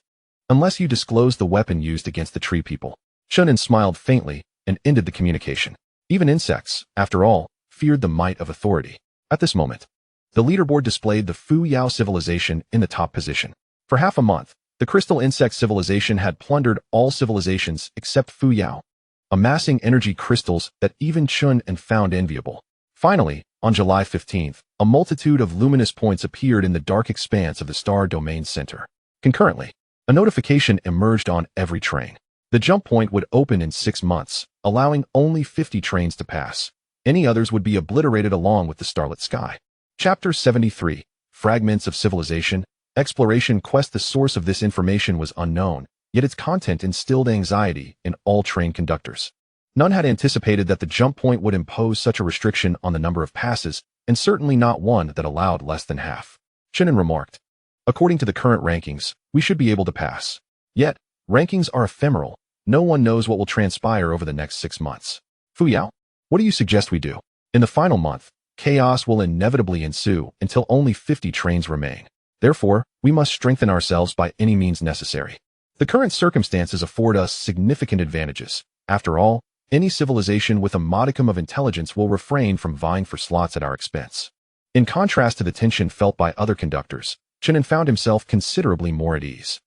Speaker 1: unless you disclose the weapon used against the tree people. Chen An smiled faintly and ended the communication. Even insects, after all, feared the might of authority. At this moment, the leaderboard displayed the Fuyao civilization in the top position. For half a month, the crystal insect civilization had plundered all civilizations except Fuyao, amassing energy crystals that even Chen An found enviable. Finally, on July 15th, a multitude of luminous points appeared in the dark expanse of the Star Domain Center. Concurrently, a notification emerged on every train. The jump point would open in 6 months, allowing only 50 trains to pass. Any others would be obliterated along with the starlit sky. Chapter 73, Fragments of Civilization, Exploration Quest. The source of this information was unknown, yet its content instilled anxiety in all train conductors. None had anticipated that the jump point would impose such a restriction on the number of passes, and certainly not one that allowed less than half. Chen An remarked, according to the current rankings, we should be able to pass. Yet, rankings are ephemeral. No one knows what will transpire over the next 6 months. Fuyao, what do you suggest we do? In the final month, chaos will inevitably ensue until only 50 trains remain. Therefore, we must strengthen ourselves by any means necessary. The current circumstances afford us significant advantages. After all, any civilization with a modicum of intelligence will refrain from vying for slots at our expense. In contrast to the tension felt by other conductors, Chen An found himself considerably more at ease.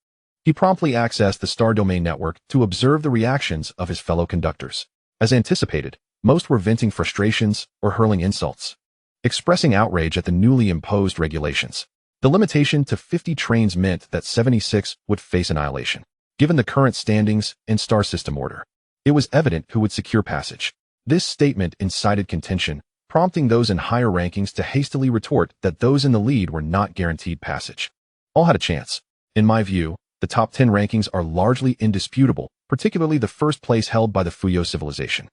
Speaker 1: He promptly accessed the Star Domain Network to observe the reactions of his fellow conductors. As anticipated, most were venting frustrations or hurling insults, expressing outrage at the newly imposed regulations. The limitation to 50 trains meant that 76 would face annihilation. Given the current standings and star system order, it was evident who would secure passage. This statement incited contention, prompting those in higher rankings to hastily retort that those in the lead were not guaranteed passage. All had a chance. In my view, the top 10 rankings are largely indisputable, particularly the first place held by the Fuyao civilization.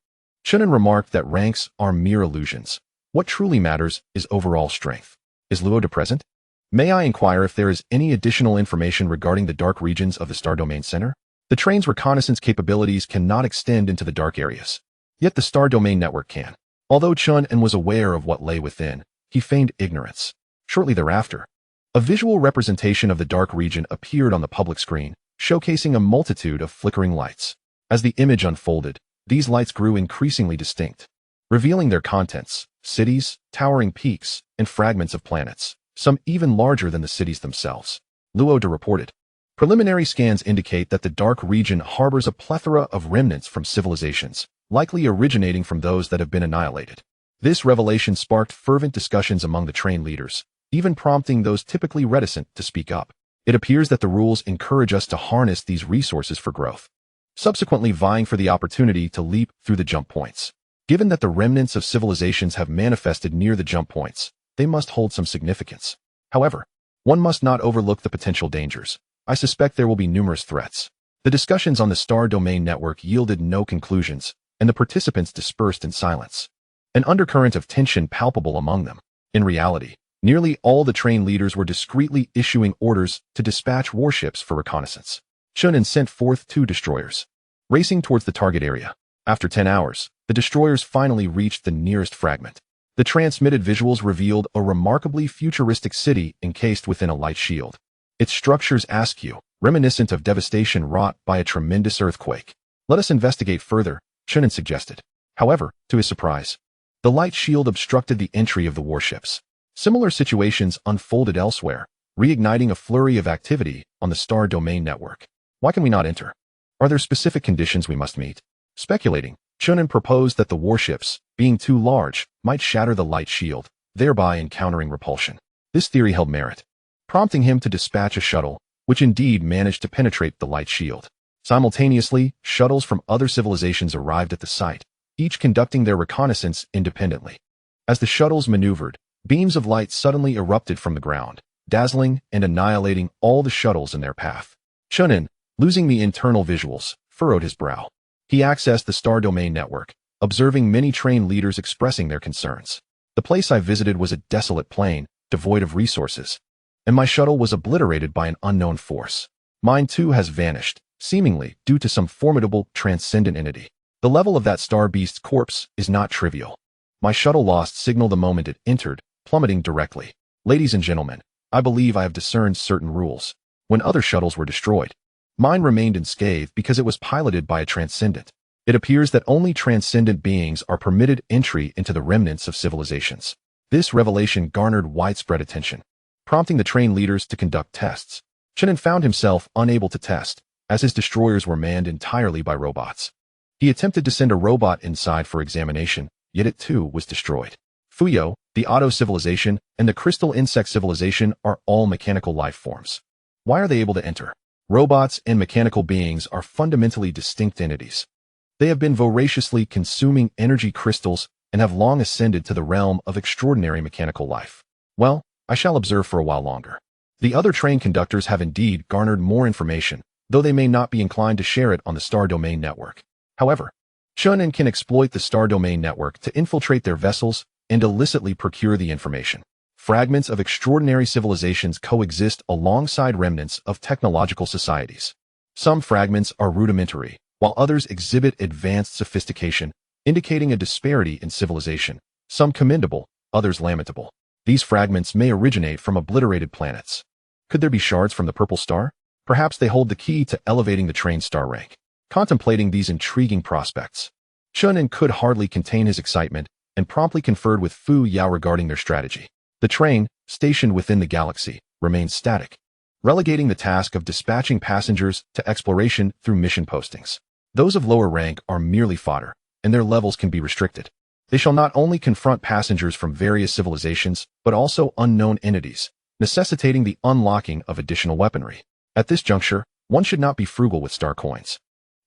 Speaker 1: Chen An remarked that ranks are mere illusions. What truly matters is overall strength. Is Luo present? May I inquire if there is any additional information regarding the dark regions of the Star Domain Center? The train's reconnaissance capabilities cannot extend into the dark areas. Yet the Star Domain Network can. Although Chen An was aware of what lay within, he feigned ignorance. Shortly thereafter, a visual representation of the dark region appeared on the public screen, showcasing a multitude of flickering lights. As the image unfolded, these lights grew increasingly distinct, revealing their contents: cities, towering peaks, and fragments of planets, some even larger than the cities themselves. Luo reported. Preliminary scans indicate that the dark region harbors a plethora of remnants from civilizations, likely originating from those that have been annihilated. This revelation sparked fervent discussions among the train leaders, even prompting those typically reticent to speak up. It appears that the rules encourage us to harness these resources for growth, subsequently vying for the opportunity to leap through the jump points. Given that the remnants of civilizations have manifested near the jump points, they must hold some significance. However, one must not overlook the potential dangers. I suspect there will be numerous threats. The discussions on the Star Domain Network yielded no conclusions, and the participants dispersed in silence, an undercurrent of tension palpable among them. In reality, nearly all the train leaders were discreetly issuing orders to dispatch warships for reconnaissance. Chen An sent forth 2 destroyers, racing towards the target area. After 10 hours, the destroyers finally reached the nearest fragment. The transmitted visuals revealed a remarkably futuristic city encased within a light shield. Its structures askew, reminiscent of devastation wrought by a tremendous earthquake. Let us investigate further, Chen An suggested. However, to his surprise, the light shield obstructed the entry of the warships. Similar situations unfolded elsewhere, reigniting a flurry of activity on the Star Domain Network. Why can we not enter? Are there specific conditions we must meet? Speculating, Chen An proposed that the warships, being too large, might shatter the light shield, thereby encountering repulsion. This theory held merit, prompting him to dispatch a shuttle, which indeed managed to penetrate the light shield. Simultaneously, shuttles from other civilizations arrived at the site, each conducting their reconnaissance independently. As the shuttles maneuvered, beams of light suddenly erupted from the ground, dazzling and annihilating all the shuttles in their path. Chen An, losing the internal visuals, furrowed his brow. He accessed the star domain network, observing many train leaders expressing their concerns. The place I visited was a desolate plain, devoid of resources, and my shuttle was obliterated by an unknown force. Mine too has vanished, seemingly due to some formidable, transcendent entity. The level of that star beast's corpse is not trivial. My shuttle lost signal the moment it entered, plummeting directly. Ladies and gentlemen, I believe I have discerned certain rules. When other shuttles were destroyed, mine remained unscathed because it was piloted by a transcendent. It appears that only transcendent beings are permitted entry into the remnants of civilizations. This revelation garnered widespread attention, prompting the train leaders to conduct tests. Chen An found himself unable to test, as his destroyers were manned entirely by robots. He attempted to send a robot inside for examination, yet it too was destroyed. Fuyao, the Auto civilization, and the crystal insect civilization are all mechanical life forms. Why are they able to enter? Robots and mechanical beings are fundamentally distinct entities. They have been voraciously consuming energy crystals and have long ascended to the realm of extraordinary mechanical life. Well, I shall observe for a while longer. The other train conductors have indeed garnered more information, though they may not be inclined to share it on the star domain network. However, Chen An can exploit the star domain network to infiltrate their vessels and illicitly procure the information. Fragments of extraordinary civilizations coexist alongside remnants of technological societies. Some fragments are rudimentary, while others exhibit advanced sophistication, indicating a disparity in civilization, some commendable, others lamentable. These fragments may originate from obliterated planets. Could there be shards from the purple star? Perhaps they hold the key to elevating the train's star rank. Contemplating these intriguing prospects, Chen An could hardly contain his excitement and promptly conferred with Fuyao regarding their strategy. The train, stationed within the galaxy, remained static, relegating the task of dispatching passengers to exploration through mission postings. Those of lower rank are merely fodder, and their levels can be restricted. They shall not only confront passengers from various civilizations, but also unknown entities, necessitating the unlocking of additional weaponry. At this juncture, one should not be frugal with star coins.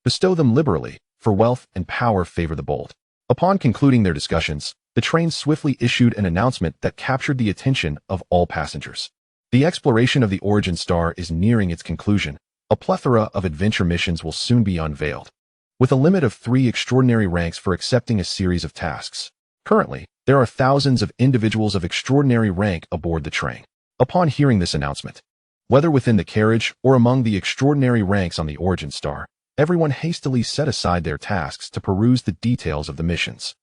Speaker 1: Bestow them liberally, for wealth and power favor the bold. Upon concluding their discussions, the train swiftly issued an announcement that captured the attention of all passengers. The exploration of the origin star is nearing its conclusion. A plethora of adventure missions will soon be unveiled, with a limit of 3 extraordinary ranks for accepting a series of tasks. Currently, there are thousands of individuals of extraordinary rank aboard the train. Upon hearing this announcement, whether within the carriage or among the extraordinary ranks on the origin star, everyone hastily set aside their tasks to peruse the details of the missions.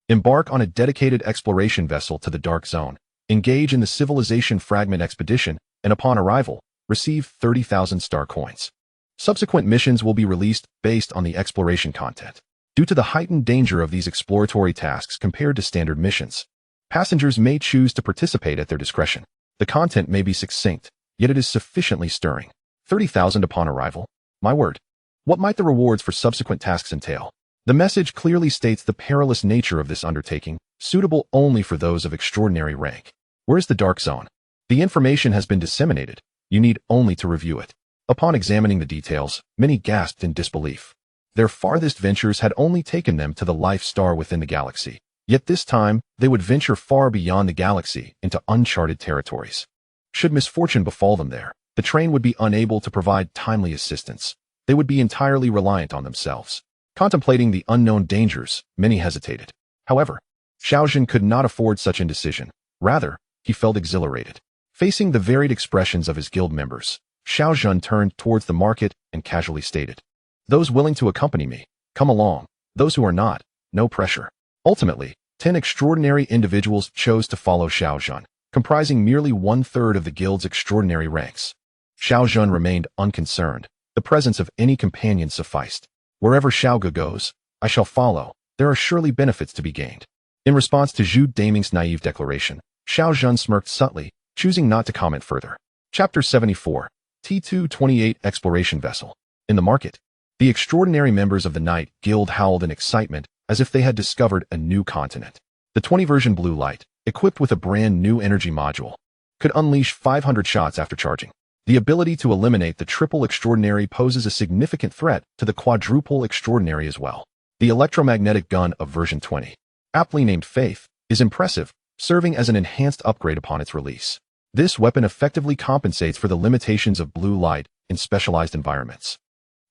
Speaker 1: Embark on a dedicated exploration vessel to the Dark Zone, engage in the Civilization Fragment Expedition, and upon arrival, receive 30,000 star coins. Subsequent missions will be released based on the exploration content. Due to the heightened danger of these exploratory tasks compared to standard missions, passengers may choose to participate at their discretion. The content may be succinct, yet it is sufficiently stirring. 30,000 upon arrival? My word. What might the rewards for subsequent tasks entail? The message clearly states the perilous nature of this undertaking, suitable only for those of extraordinary rank. Where is the Dark Zone? The information has been disseminated. You need only to review it. Upon examining the details, many gasped in disbelief. Their farthest ventures had only taken them to the life star within the galaxy. Yet this time, they would venture far beyond the galaxy into uncharted territories. Should misfortune befall them there, the train would be unable to provide timely assistance. They would be entirely reliant on themselves. Contemplating the unknown dangers, many hesitated. However, Xiaozhen could not afford such indecision. Rather, he felt exhilarated. Facing the varied expressions of his guild members, Xiaozhen turned towards the market and casually stated, "Those willing to accompany me, come along. Those who are not, no pressure." Ultimately, 10 extraordinary individuals chose to follow Xiaozhen, comprising merely 1/3 of the guild's extraordinary ranks. Xiaozhen remained unconcerned. The presence of any companion sufficed. Wherever Xiaoge goes, I shall follow. There are surely benefits to be gained. In response to Zhu Daming's naive declaration, Xiaozhen smirked subtly, choosing not to comment further. Chapter 74. T-228 Exploration Vessel. In the market, the extraordinary members of the Night Guild howled in excitement as if they had discovered a new continent. The 20 version blue light, equipped with a brand new energy module, could unleash 500 shots after charging. The ability to eliminate the triple extraordinary poses a significant threat to the quadruple extraordinary as well. The electromagnetic gun of version 20, aptly named Faith, is impressive, serving as an enhanced upgrade upon its release. This weapon effectively compensates for the limitations of blue light in specialized environments,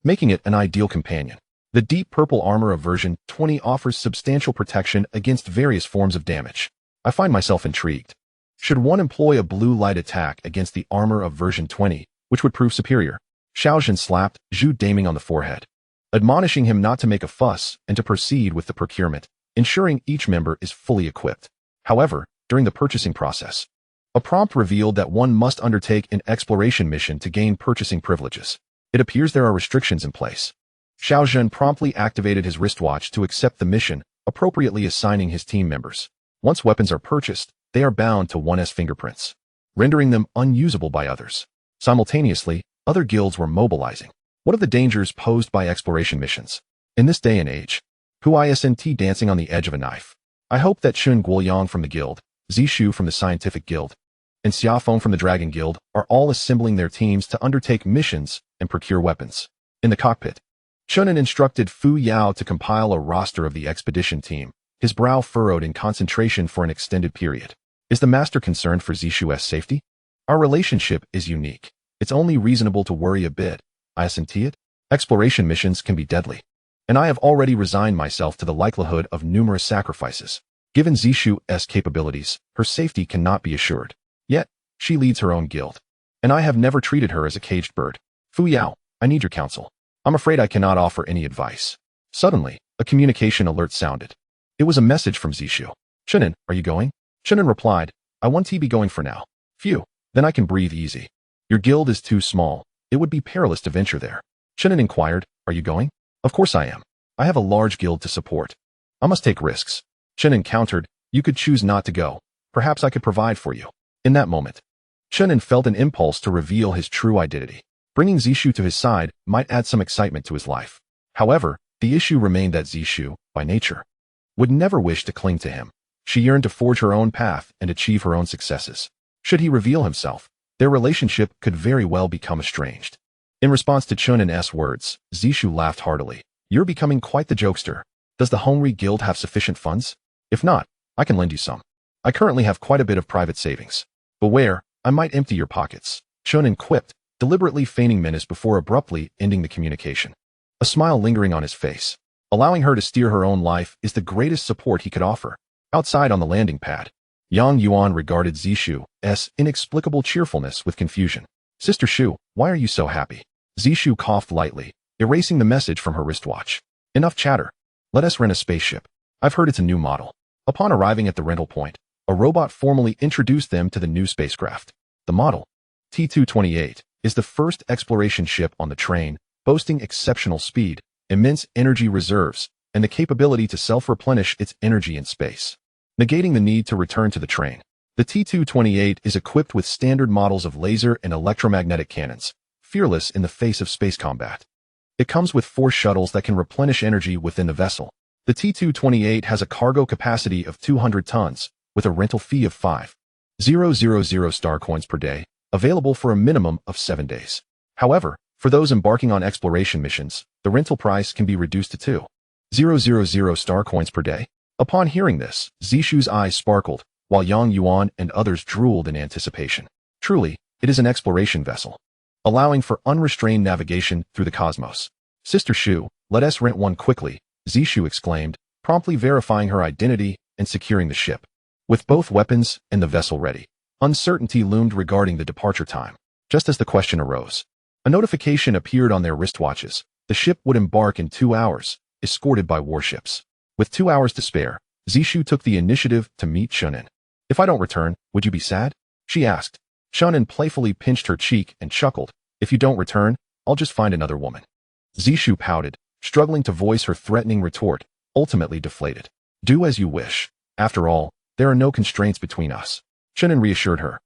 Speaker 1: making it an ideal companion. The deep purple armor of version 20 offers substantial protection against various forms of damage. I find myself intrigued. Should one employ a blue light attack against the armor of version 20, which would prove superior? Xiaozhen slapped Zhu Daming on the forehead, admonishing him not to make a fuss and to proceed with the procurement, ensuring each member is fully equipped. However, during the purchasing process, a prompt revealed that one must undertake an exploration mission to gain purchasing privileges. It appears there are restrictions in place. Xiaozhen promptly activated his wristwatch to accept the mission, appropriately assigning his team members. Once weapons are purchased, they are bound to 1's fingerprints, rendering them unusable by others. Simultaneously, other guilds were mobilizing. What of the dangers posed by exploration missions? In this day and age, Huisnt dancing on the edge of a knife. I hope that Chun Guoyang from the guild, Zishu from the scientific guild, and Xiafeng from the dragon guild are all assembling their teams to undertake missions and procure weapons. In the cockpit, Chen An instructed Fuyao to compile a roster of the expedition team, his brow furrowed in concentration for an extended period. Is the master concerned for Zishu's safety? Our relationship is unique. It's only reasonable to worry a bit. I assent it. Exploration missions can be deadly, and I have already resigned myself to the likelihood of numerous sacrifices. Given Zishu's capabilities, her safety cannot be assured. Yet, she leads her own guild, and I have never treated her as a caged bird. Fuyao, I need your counsel. I'm afraid I cannot offer any advice. Suddenly, a communication alert sounded. It was a message from Zishu. Chen An, are you going? Chen An replied, I want to be going for now. Phew, then I can breathe easy. Your guild is too small. It would be perilous to venture there. Chen An inquired, are you going? Of course I am. I have a large guild to support. I must take risks. Chen An countered, you could choose not to go. Perhaps I could provide for you. In that moment, Chen An felt an impulse to reveal his true identity. Bringing Zishu to his side might add some excitement to his life. However, the issue remained that Zishu, by nature, would never wish to cling to him. She yearned to forge her own path and achieve her own successes. Should he reveal himself, their relationship could very well become estranged. In response to Chen An's words, Zishu laughed heartily. You're becoming quite the jokester. Does the Homeworld Guild have sufficient funds? If not, I can lend you some. I currently have quite a bit of private savings. Beware, I might empty your pockets. Chen An quipped, deliberately feigning menace before abruptly ending the communication. A smile lingering on his face. Allowing her to steer her own life is the greatest support he could offer. Outside on the landing pad, Yang Yuan regarded Zishu's inexplicable cheerfulness with confusion. Sister Shu, why are you so happy? Zishu coughed lightly, erasing the message from her wristwatch. Enough chatter. Let us rent a spaceship. I've heard it's a new model. Upon arriving at the rental point, a robot formally introduced them to the new spacecraft. The model, T-228, is the first exploration ship on the train, boasting exceptional speed, immense energy reserves, and the capability to self-replenish its energy in space, negating the need to return to the train. The T-228 is equipped with standard models of laser and electromagnetic cannons, fearless in the face of space combat. It comes with 4 shuttles that can replenish energy within the vessel. The T-228 has a cargo capacity of 200 tons, with a rental fee of 5,000 star coins per day, available for a minimum of 7 days. However, for those embarking on exploration missions, the rental price can be reduced to 2,000 star coins per day. Upon hearing this, Zishu's eyes sparkled, while Yang Yuan and others drooled in anticipation. Truly, it is an exploration vessel, allowing for unrestrained navigation through the cosmos. Sister Shu, let us rent one quickly, Zishu exclaimed, promptly verifying her identity and securing the ship. With both weapons and the vessel ready, uncertainty loomed regarding the departure time. Just as the question arose, a notification appeared on their wristwatches. The ship would embark in 2 hours, escorted by warships. With 2 hours to spare, Zishu took the initiative to meet Chen An. If I don't return, would you be sad? She asked. Chen An playfully pinched her cheek and chuckled. If you don't return, I'll just find another woman. Zishu pouted, struggling to voice her threatening retort, ultimately deflated. Do as you wish. After all, there are no constraints between us. Chen An reassured her.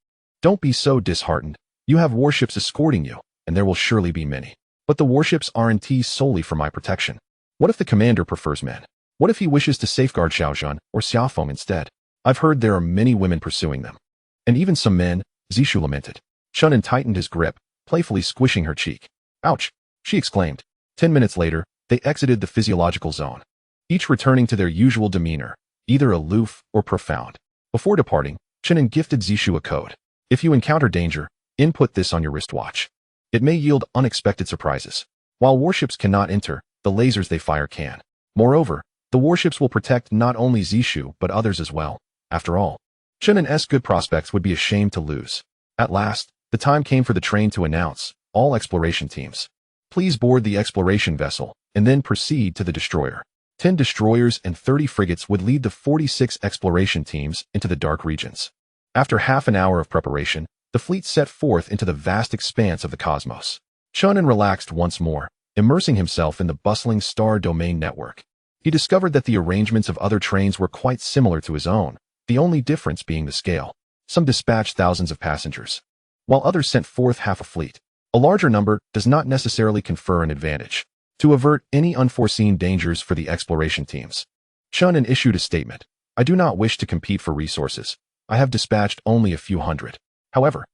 Speaker 1: Don't be so disheartened. You have warships escorting you, and there will surely be many. But the warships aren't solely for my protection. What if the commander prefers men? What if he wishes to safeguard Xiaozhen or Xiaofeng instead? I've heard there are many women pursuing them. And even some men, Zishu lamented. Chen An tightened his grip, playfully squishing her cheek. Ouch! She exclaimed. 10 minutes later, they exited the physiological zone, each returning to their usual demeanor, either aloof or profound. Before departing, Chen An gifted Zishu a code. If you encounter danger, input this on your wristwatch. It may yield unexpected surprises. While warships cannot enter, the lasers they fire can. Moreover, the warships will protect not only Zishu but others as well. After all, Chen An's good prospects would be a shame to lose. At last, the time came for the train to announce, all exploration teams, please board the exploration vessel, and then proceed to the destroyer. 10 destroyers and 30 frigates would lead the 46 exploration teams into the dark regions. After half an hour of preparation, the fleet set forth into the vast expanse of the cosmos. Chen An relaxed once more, immersing himself in the bustling star domain network. He discovered that the arrangements of other trains were quite similar to his own, the only difference being the scale. Some dispatched thousands of passengers, while others sent forth half a fleet. A larger number does not necessarily confer an advantage. To avert any unforeseen dangers for the exploration teams, Chen An issued a statement. I do not wish to compete for resources. I have dispatched only a few hundred. However,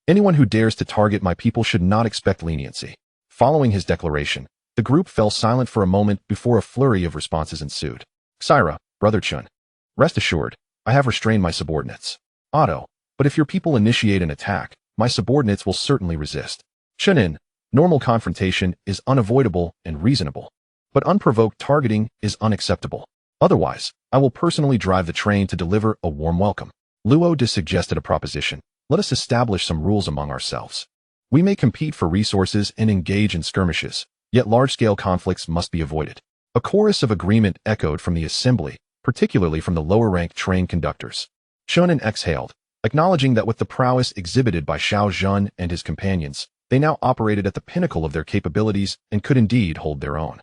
Speaker 1: anyone who dares to target my people should not expect leniency. Following his declaration, the group fell silent for a moment before a flurry of responses ensued. Xira, Brother Chen. Rest assured, I have restrained my subordinates. Otto, but if your people initiate an attack, my subordinates will certainly resist. Chen An, normal confrontation is unavoidable and reasonable, but unprovoked targeting is unacceptable. Otherwise, I will personally drive the train to deliver a warm welcome. Luo suggested a proposition. Let us establish some rules among ourselves. We may compete for resources and engage in skirmishes, yet large-scale conflicts must be avoided. A chorus of agreement echoed from the assembly, particularly from the lower-ranked train conductors. Chen An exhaled, acknowledging that with the prowess exhibited by Xiaozhen and his companions, they now operated at the pinnacle of their capabilities and could indeed hold their own.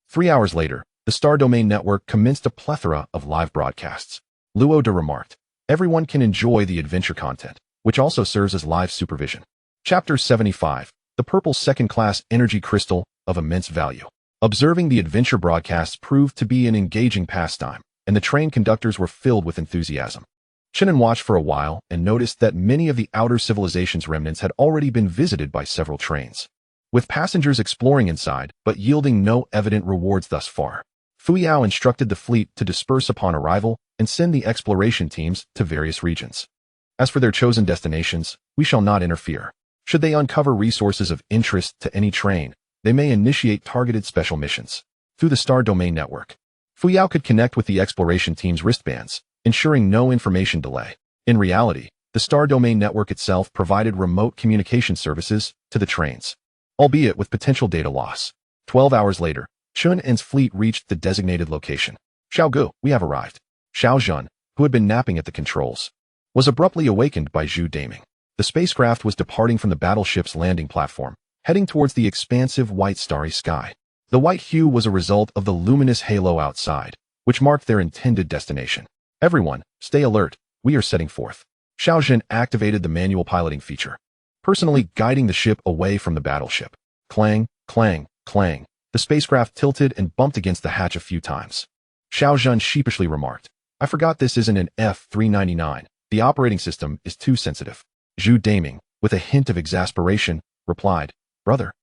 Speaker 1: 3 hours later, the Star Domain Network commenced a plethora of live broadcasts. Luo remarked, everyone can enjoy the adventure content, which also serves as live supervision. Chapter 75, The Purple Second-Class Energy Crystal of Immense Value. Observing the adventure broadcasts proved to be an engaging pastime, and the train conductors were filled with enthusiasm. Chen An watched for a while and noticed that many of the outer civilization's remnants had already been visited by several trains, with passengers exploring inside but yielding no evident rewards thus far. Fuyao instructed the fleet to disperse upon arrival and send the exploration teams to various regions. As for their chosen destinations, we shall not interfere. Should they uncover resources of interest to any train, they may initiate targeted special missions. Through the Star Domain Network, Fuyao could connect with the exploration team's wristbands, ensuring no information delay. In reality, the Star Domain Network itself provided remote communication services to the trains, albeit with potential data loss. 12 hours later, Chen An's fleet reached the designated location. Xiaogu, we have arrived. Xiaozhen, who had been napping at the controls, was abruptly awakened by Zhu Daming. The spacecraft was departing from the battleship's landing platform, heading towards the expansive white starry sky. The white hue was a result of the luminous halo outside, which marked their intended destination. Everyone, stay alert, we are setting forth. Xiaozhen activated the manual piloting feature, personally guiding the ship away from the battleship. Clang, clang, clang. The spacecraft tilted and bumped against the hatch a few times. Xiaozhen sheepishly remarked, I forgot this isn't an F-399. The operating system is too sensitive. Zhu Daming, with a hint of exasperation, replied, Brother,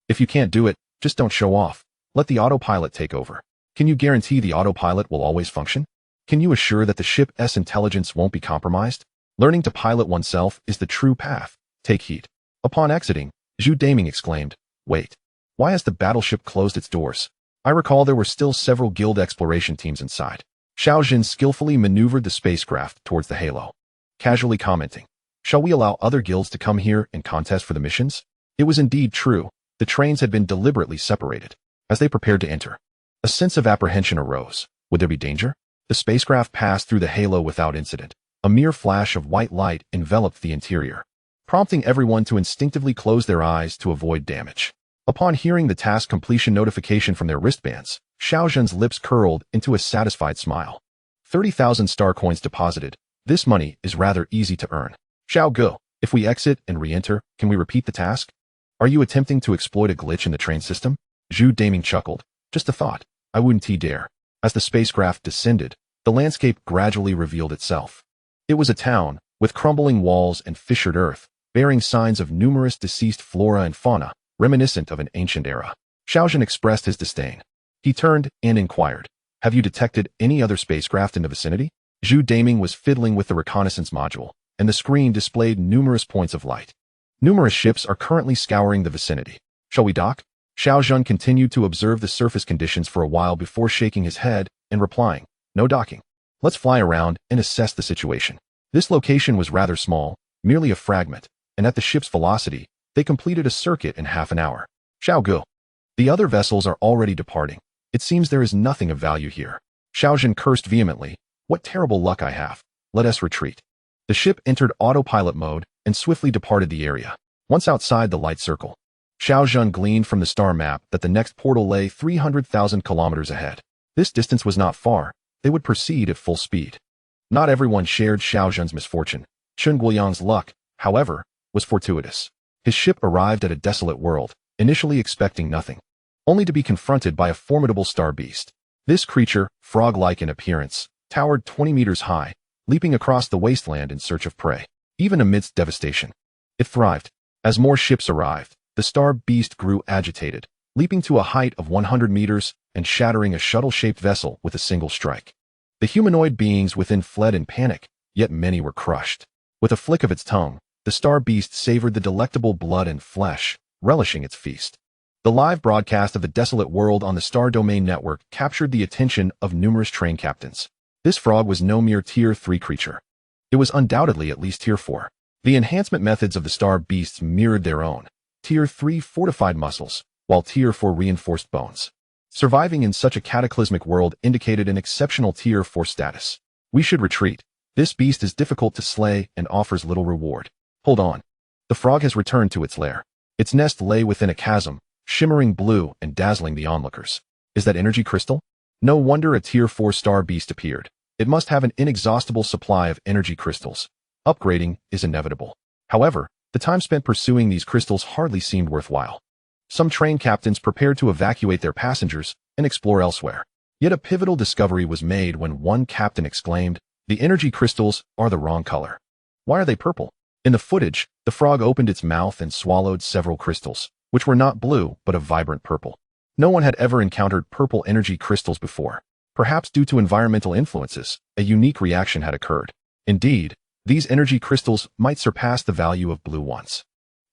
Speaker 1: if you can't do it, just don't show off. Let the autopilot take over. Can you guarantee the autopilot will always function? Can you assure that the ship's intelligence won't be compromised? Learning to pilot oneself is the true path. Take heed. Upon exiting, Zhu Daming exclaimed, Wait, why has the battleship closed its doors? I recall there were still several guild exploration teams inside. Xiaozhen skillfully maneuvered the spacecraft towards the halo, casually commenting, Shall we allow other guilds to come here and contest for the missions? It was indeed true. The trains had been deliberately separated. As they prepared to enter, a sense of apprehension arose. Would there be danger? The spacecraft passed through the halo without incident. A mere flash of white light enveloped the interior, prompting everyone to instinctively close their eyes to avoid damage. Upon hearing the task completion notification from their wristbands, Xiaozhen's lips curled into a satisfied smile. 30,000 star coins deposited. This money is rather easy to earn. Xiaogu, if we exit and re-enter, can we repeat the task? Are you attempting to exploit a glitch in the train system? Zhu Daming chuckled. Just a thought. I wouldn't dare. As the spacecraft descended, the landscape gradually revealed itself. It was a town, with crumbling walls and fissured earth, bearing signs of numerous deceased flora and fauna, reminiscent of an ancient era. Xiaozhen expressed his disdain. He turned and inquired, have you detected any other spacecraft in the vicinity? Zhu Daming was fiddling with the reconnaissance module, and the screen displayed numerous points of light. Numerous ships are currently scouring the vicinity. Shall we dock? Xiaozhen continued to observe the surface conditions for a while before shaking his head and replying, no docking. Let's fly around and assess the situation. This location was rather small, merely a fragment, and at the ship's velocity, they completed a circuit in half an hour. Xiao Gu. The other vessels are already departing. It seems there is nothing of value here. Xiaozhen cursed vehemently. What terrible luck I have. Let us retreat. The ship entered autopilot mode and swiftly departed the area. Once outside the light circle, Xiaozhen gleaned from the star map that the next portal lay 300,000 kilometers ahead. This distance was not far. They would proceed at full speed. Not everyone shared Xiaozhen's misfortune. Chen Guoyang's luck, however, was fortuitous. His ship arrived at a desolate world, initially expecting nothing, only to be confronted by a formidable star beast. This creature, frog-like in appearance, towered 20 meters high, leaping across the wasteland in search of prey. Even amidst devastation, it thrived. As more ships arrived, the star beast grew agitated, leaping to a height of 100 meters and shattering a shuttle-shaped vessel with a single strike. The humanoid beings within fled in panic, yet many were crushed. With a flick of its tongue, the star beast savored the delectable blood and flesh, relishing its feast. The live broadcast of the desolate world on the Star Domain Network captured the attention of numerous train captains. This frog was no mere Tier 3 creature. It was undoubtedly at least Tier 4. The enhancement methods of the star beasts mirrored their own. Tier 3 fortified muscles, while Tier 4 reinforced bones. Surviving in such a cataclysmic world indicated an exceptional Tier 4 status. We should retreat. This beast is difficult to slay and offers little reward. Hold on. The frog has returned to its lair. Its nest lay within a chasm, shimmering blue and dazzling the onlookers. Is that energy crystal? No wonder a Tier 4 star beast appeared. It must have an inexhaustible supply of energy crystals. Upgrading is inevitable. However, the time spent pursuing these crystals hardly seemed worthwhile. Some train captains prepared to evacuate their passengers and explore elsewhere. Yet a pivotal discovery was made when one captain exclaimed, the energy crystals are the wrong color. Why are they purple? In the footage, the frog opened its mouth and swallowed several crystals, which were not blue but a vibrant purple. No one had ever encountered purple energy crystals before. Perhaps due to environmental influences, a unique reaction had occurred. Indeed, these energy crystals might surpass the value of blue ones.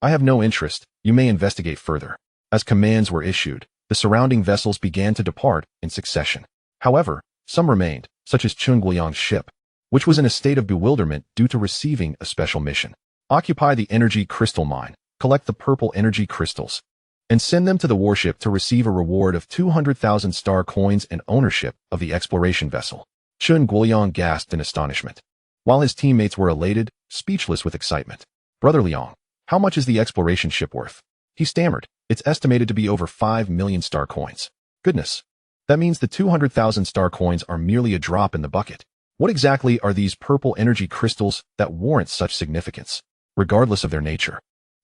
Speaker 1: I have no interest. You may investigate further. As commands were issued, the surrounding vessels began to depart in succession. However, some remained, such as Chen Guoyang's ship, which was in a state of bewilderment due to receiving a special mission. Occupy the energy crystal mine, collect the purple energy crystals, and send them to the warship to receive a reward of 200,000 star coins and ownership of the exploration vessel. Chen Guoyang gasped in astonishment, while his teammates were elated, speechless with excitement. Brother Liang, how much is the exploration ship worth? He stammered. It's estimated to be over 5 million star coins. Goodness. That means the 200,000 star coins are merely a drop in the bucket. What exactly are these purple energy crystals that warrant such significance? Regardless of their nature,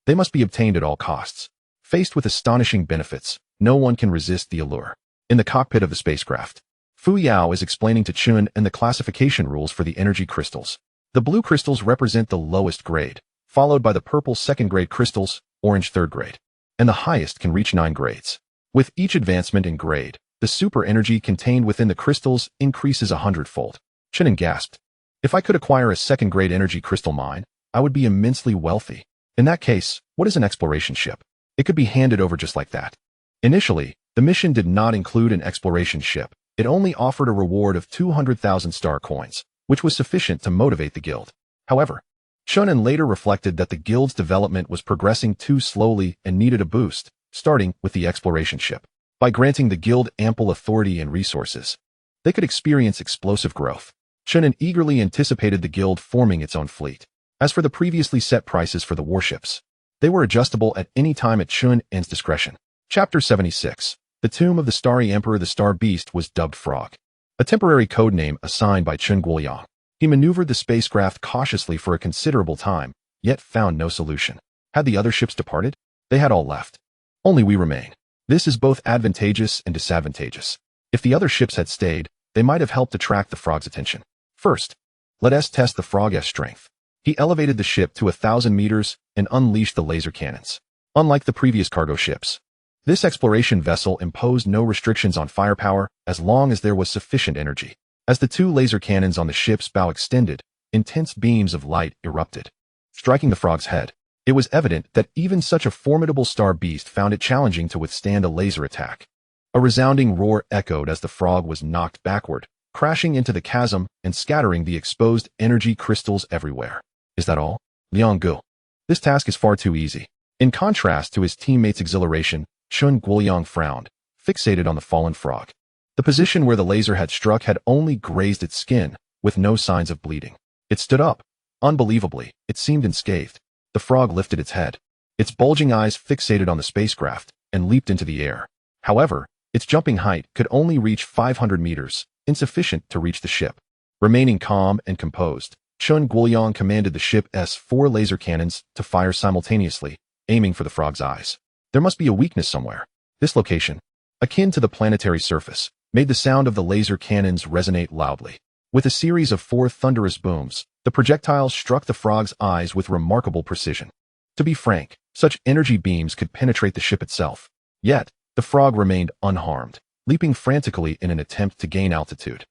Speaker 1: they must be obtained at all costs. Faced with astonishing benefits, no one can resist the allure. In the cockpit of the spacecraft, Fuyao is explaining to Chen An the classification rules for the energy crystals. The blue crystals represent the lowest grade, followed by the purple second-grade crystals, orange third-grade, and the highest can reach 9 grades. With each advancement in grade, the super energy contained within the crystals increases 100-fold. Chen An gasped. If I could acquire a second-grade energy crystal mine, I would be immensely wealthy. In that case, what is an exploration ship? It could be handed over just like that. Initially, the mission did not include an exploration ship. It only offered a reward of 200,000 star coins, which was sufficient to motivate the guild. However, Chen An later reflected that the guild's development was progressing too slowly and needed a boost, starting with the exploration ship. By granting the guild ample authority and resources, they could experience explosive growth. Chen An eagerly anticipated the guild forming its own fleet. As for the previously set prices for the warships, they were adjustable at any time at Chen An's discretion. Chapter 76. The Tomb of the Starry Emperor. The Star Beast was dubbed Frog, a temporary codename assigned by Chen Guoyang. He maneuvered the spacecraft cautiously for a considerable time, yet found no solution. Had the other ships departed? They had all left. Only we remain. This is both advantageous and disadvantageous. If the other ships had stayed, they might have helped attract the frog's attention. First, let us test the frog's strength. He elevated the ship to 1,000 meters and unleashed the laser cannons. Unlike the previous cargo ships, this exploration vessel imposed no restrictions on firepower as long as there was sufficient energy. As the 2 laser cannons on the ship's bow extended, intense beams of light erupted, striking the frog's head. It was evident that even such a formidable star beast found it challenging to withstand a laser attack. A resounding roar echoed as the frog was knocked backward, crashing into the chasm and scattering the exposed energy crystals everywhere. Is that all? Liang Gu. This task is far too easy. In contrast to his teammates' exhilaration, Chen Guoyang frowned, fixated on the fallen frog. The position where the laser had struck had only grazed its skin, with no signs of bleeding. It stood up. Unbelievably, it seemed unscathed. The frog lifted its head. Its bulging eyes fixated on the spacecraft and leaped into the air. However, its jumping height could only reach 500 meters, insufficient to reach the ship. Remaining calm and composed, Chen Guoyang commanded the ship's 4 laser cannons to fire simultaneously, aiming for the frog's eyes. There must be a weakness somewhere. This location, akin to the planetary surface, made the sound of the laser cannons resonate loudly. With a series of 4 thunderous booms, the projectiles struck the frog's eyes with remarkable precision. To be frank, such energy beams could penetrate the ship itself. Yet, the frog remained unharmed, leaping frantically in an attempt to gain altitude.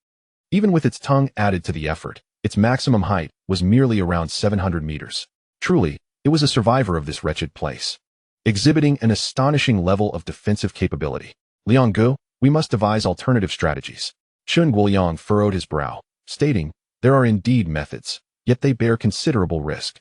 Speaker 1: Even with its tongue added to the effort, its maximum height was merely around 700 meters. Truly, it was a survivor of this wretched place, exhibiting an astonishing level of defensive capability. Liang Gu, we must devise alternative strategies. Chen Guoyang furrowed his brow, stating, there are indeed methods, yet they bear considerable risk.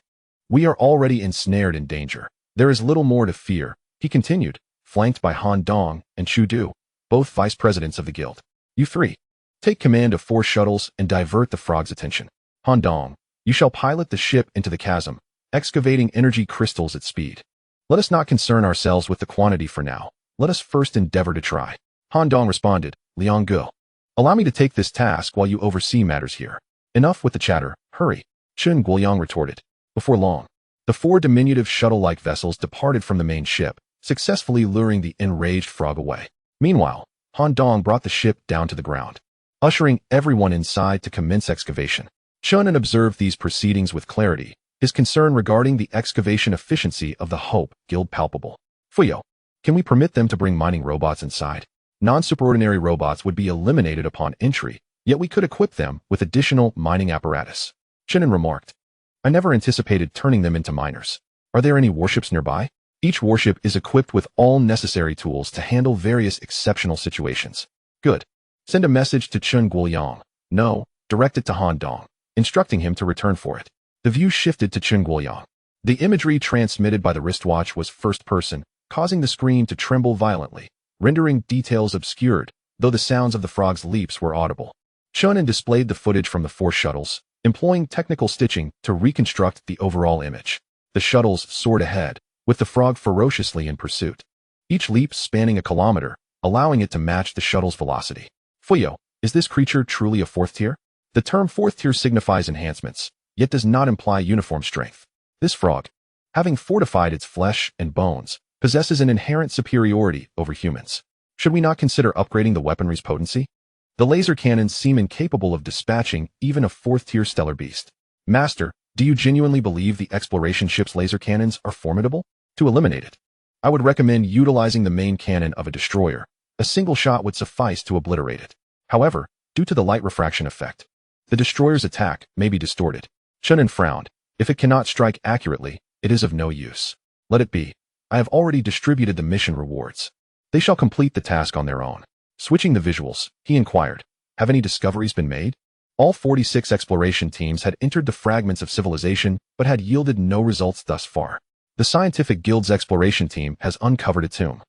Speaker 1: We are already ensnared in danger. There is little more to fear, he continued, flanked by Han Dong and Chu Du, both vice presidents of the guild. You 3. Take command of 4 shuttles and divert the frog's attention. Han Dong, you shall pilot the ship into the chasm, excavating energy crystals at speed. Let us not concern ourselves with the quantity for now. Let us first endeavor to try. Han Dong responded, Liang Gu. Allow me to take this task while you oversee matters here. Enough with the chatter, hurry. Chen Guoyang retorted. Before long, the 4 diminutive shuttle-like vessels departed from the main ship, successfully luring the enraged frog away. Meanwhile, Han Dong brought the ship down to the ground, ushering everyone inside to commence excavation. Chen An observed these proceedings with clarity, his concern regarding the excavation efficiency of the Hope Guild palpable. Fuyao, can we permit them to bring mining robots inside? Non-superordinary robots would be eliminated upon entry, yet we could equip them with additional mining apparatus. Chen An remarked, I never anticipated turning them into miners. Are there any warships nearby? Each warship is equipped with all necessary tools to handle various exceptional situations. Good. Send a message to Chen Guoyang. No, direct it to Han Dong, instructing him to return for it. The view shifted to Chen Guoyang. The imagery transmitted by the wristwatch was first person, causing the screen to tremble violently, rendering details obscured, though the sounds of the frog's leaps were audible. Chen An displayed the footage from the 4 shuttles, employing technical stitching to reconstruct the overall image. The shuttles soared ahead, with the frog ferociously in pursuit, each leap spanning a kilometer, allowing it to match the shuttle's velocity. Fuyao, is this creature truly a 4th tier? The term 4th tier signifies enhancements, yet does not imply uniform strength. This frog, having fortified its flesh and bones, possesses an inherent superiority over humans. Should we not consider upgrading the weaponry's potency? The laser cannons seem incapable of dispatching even a 4th tier stellar beast. Master, do you genuinely believe the exploration ship's laser cannons are formidable? To eliminate it, I would recommend utilizing the main cannon of a destroyer. A single shot would suffice to obliterate it. However, due to the light refraction effect, the destroyer's attack may be distorted. Chen An frowned. If it cannot strike accurately, it is of no use. Let it be. I have already distributed the mission rewards. They shall complete the task on their own. Switching the visuals, he inquired, have any discoveries been made? All 46 exploration teams had entered the fragments of civilization, but had yielded no results thus far. The Scientific Guild's exploration team has uncovered a tomb.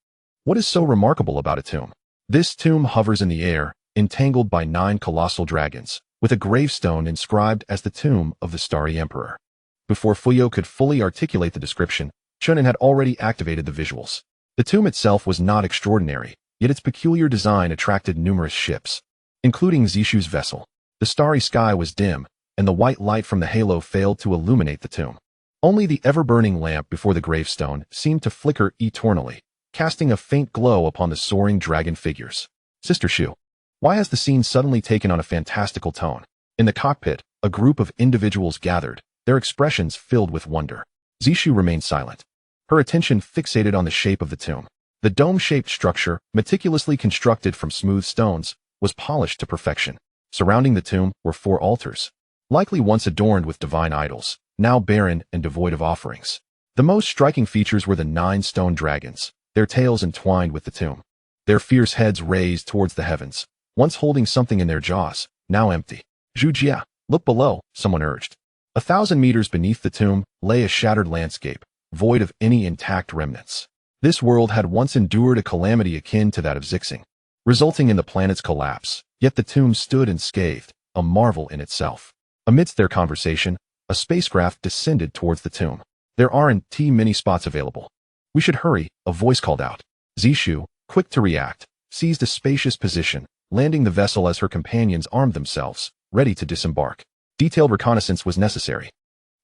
Speaker 1: What is so remarkable about a tomb? This tomb hovers in the air, entangled by 9 colossal dragons, with a gravestone inscribed as the tomb of the Starry Emperor. Before Fuyao could fully articulate the description, Chen An had already activated the visuals. The tomb itself was not extraordinary, yet its peculiar design attracted numerous ships, including Zishu's vessel. The starry sky was dim, and the white light from the halo failed to illuminate the tomb. Only the ever-burning lamp before the gravestone seemed to flicker eternally, casting a faint glow upon the soaring dragon figures. Sister Shu, why has the scene suddenly taken on a fantastical tone? In the cockpit, a group of individuals gathered, their expressions filled with wonder. Zishu remained silent, her attention fixated on the shape of the tomb. The dome-shaped structure, meticulously constructed from smooth stones, was polished to perfection. Surrounding the tomb were 4 altars, likely once adorned with divine idols, now barren and devoid of offerings. The most striking features were the 9 stone dragons, their tails entwined with the tomb, their fierce heads raised towards the heavens, once holding something in their jaws, now empty. Zhujia, look below, someone urged. 1,000 meters beneath the tomb lay a shattered landscape, void of any intact remnants. This world had once endured a calamity akin to that of Zixing, resulting in the planet's collapse, yet the tomb stood unscathed, a marvel in itself. Amidst their conversation, a spacecraft descended towards the tomb. There aren't many spots available. We should hurry, a voice called out. Zishu, quick to react, seized a spacious position, landing the vessel as her companions armed themselves, ready to disembark. Detailed reconnaissance was necessary.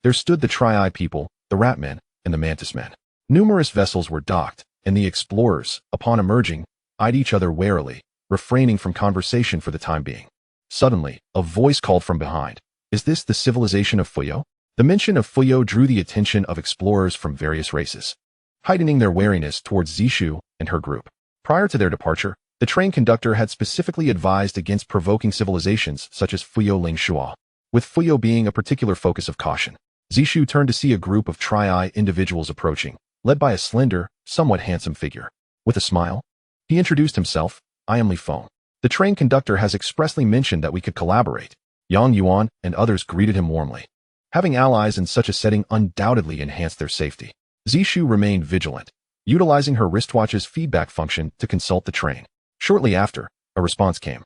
Speaker 1: There stood the Tri-Eye people, the Rat Men, and the Mantis Men. Numerous vessels were docked, and the explorers, upon emerging, eyed each other warily, refraining from conversation for the time being. Suddenly, a voice called from behind. Is this the civilization of Fuyao? The mention of Fuyao drew the attention of explorers from various races, heightening their wariness towards Zishu and her group. Prior to their departure, the train conductor had specifically advised against provoking civilizations such as Fuyao Lingshua, with Fuyao being a particular focus of caution. Zishu turned to see a group of Tri-Eye individuals approaching, led by a slender, somewhat handsome figure. With a smile, he introduced himself. I am Li Feng. The train conductor has expressly mentioned that we could collaborate. Yang Yuan and others greeted him warmly. Having allies in such a setting undoubtedly enhanced their safety. Zishu remained vigilant, utilizing her wristwatch's feedback function to consult the train. Shortly after, a response came,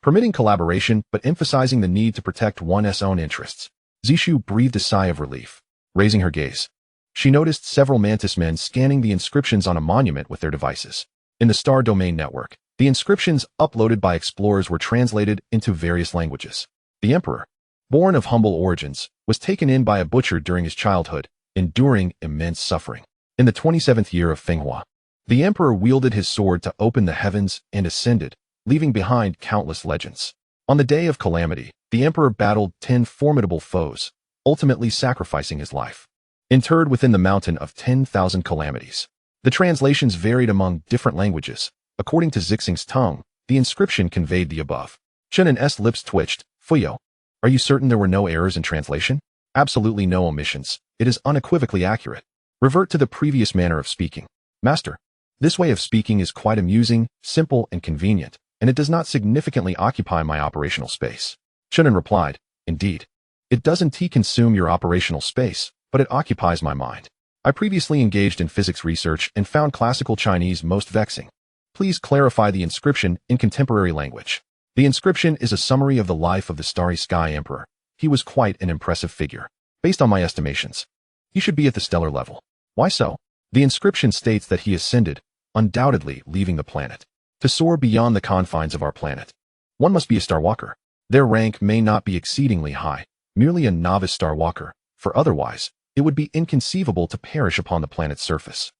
Speaker 1: permitting collaboration but emphasizing the need to protect one's own interests. Zishu breathed a sigh of relief. Raising her gaze, she noticed several Mantis Men scanning the inscriptions on a monument with their devices. In the Star Domain Network, the inscriptions uploaded by explorers were translated into various languages. The Emperor, born of humble origins, was taken in by a butcher during his childhood, enduring immense suffering. In the 27th year of Fenghua, the Emperor wielded his sword to open the heavens and ascended, leaving behind countless legends. On the day of calamity, the Emperor battled 10 formidable foes, ultimately sacrificing his life. Interred within the mountain of 10,000 calamities. The translations varied among different languages. According to Zixing's tongue, the inscription conveyed the above. Chen An's lips twitched. Fuyao, are you certain there were no errors in translation? Absolutely no omissions. It is unequivocally accurate. Revert to the previous manner of speaking. Master, this way of speaking is quite amusing, simple, and convenient, and it does not significantly occupy my operational space. Chen An replied, indeed. It doesn't consume your operational space, but it occupies my mind. I previously engaged in physics research and found classical Chinese most vexing. Please clarify the inscription in contemporary language. The inscription is a summary of the life of the Starry Sky Emperor. He was quite an impressive figure. Based on my estimations, he should be at the stellar level. Why so? The inscription states that he ascended, undoubtedly leaving the planet, to soar beyond the confines of our planet. One must be a starwalker. Their rank may not be exceedingly high, merely a novice starwalker, for otherwise, it would be inconceivable to perish upon the planet's surface.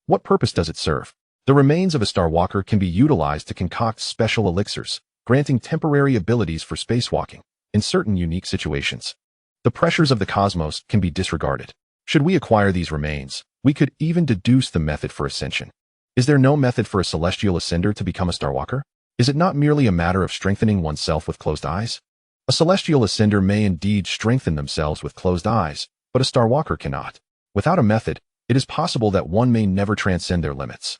Speaker 1: What purpose does it serve? The remains of a starwalker can be utilized to concoct special elixirs, granting temporary abilities for spacewalking in certain unique situations. The pressures of the cosmos can be disregarded. Should we acquire these remains, we could even deduce the method for ascension. Is there no method for a celestial ascender to become a starwalker? Is it not merely a matter of strengthening oneself with closed eyes? A celestial ascender may indeed strengthen themselves with closed eyes, but a starwalker cannot. Without a method, it is possible that one may never transcend their limits.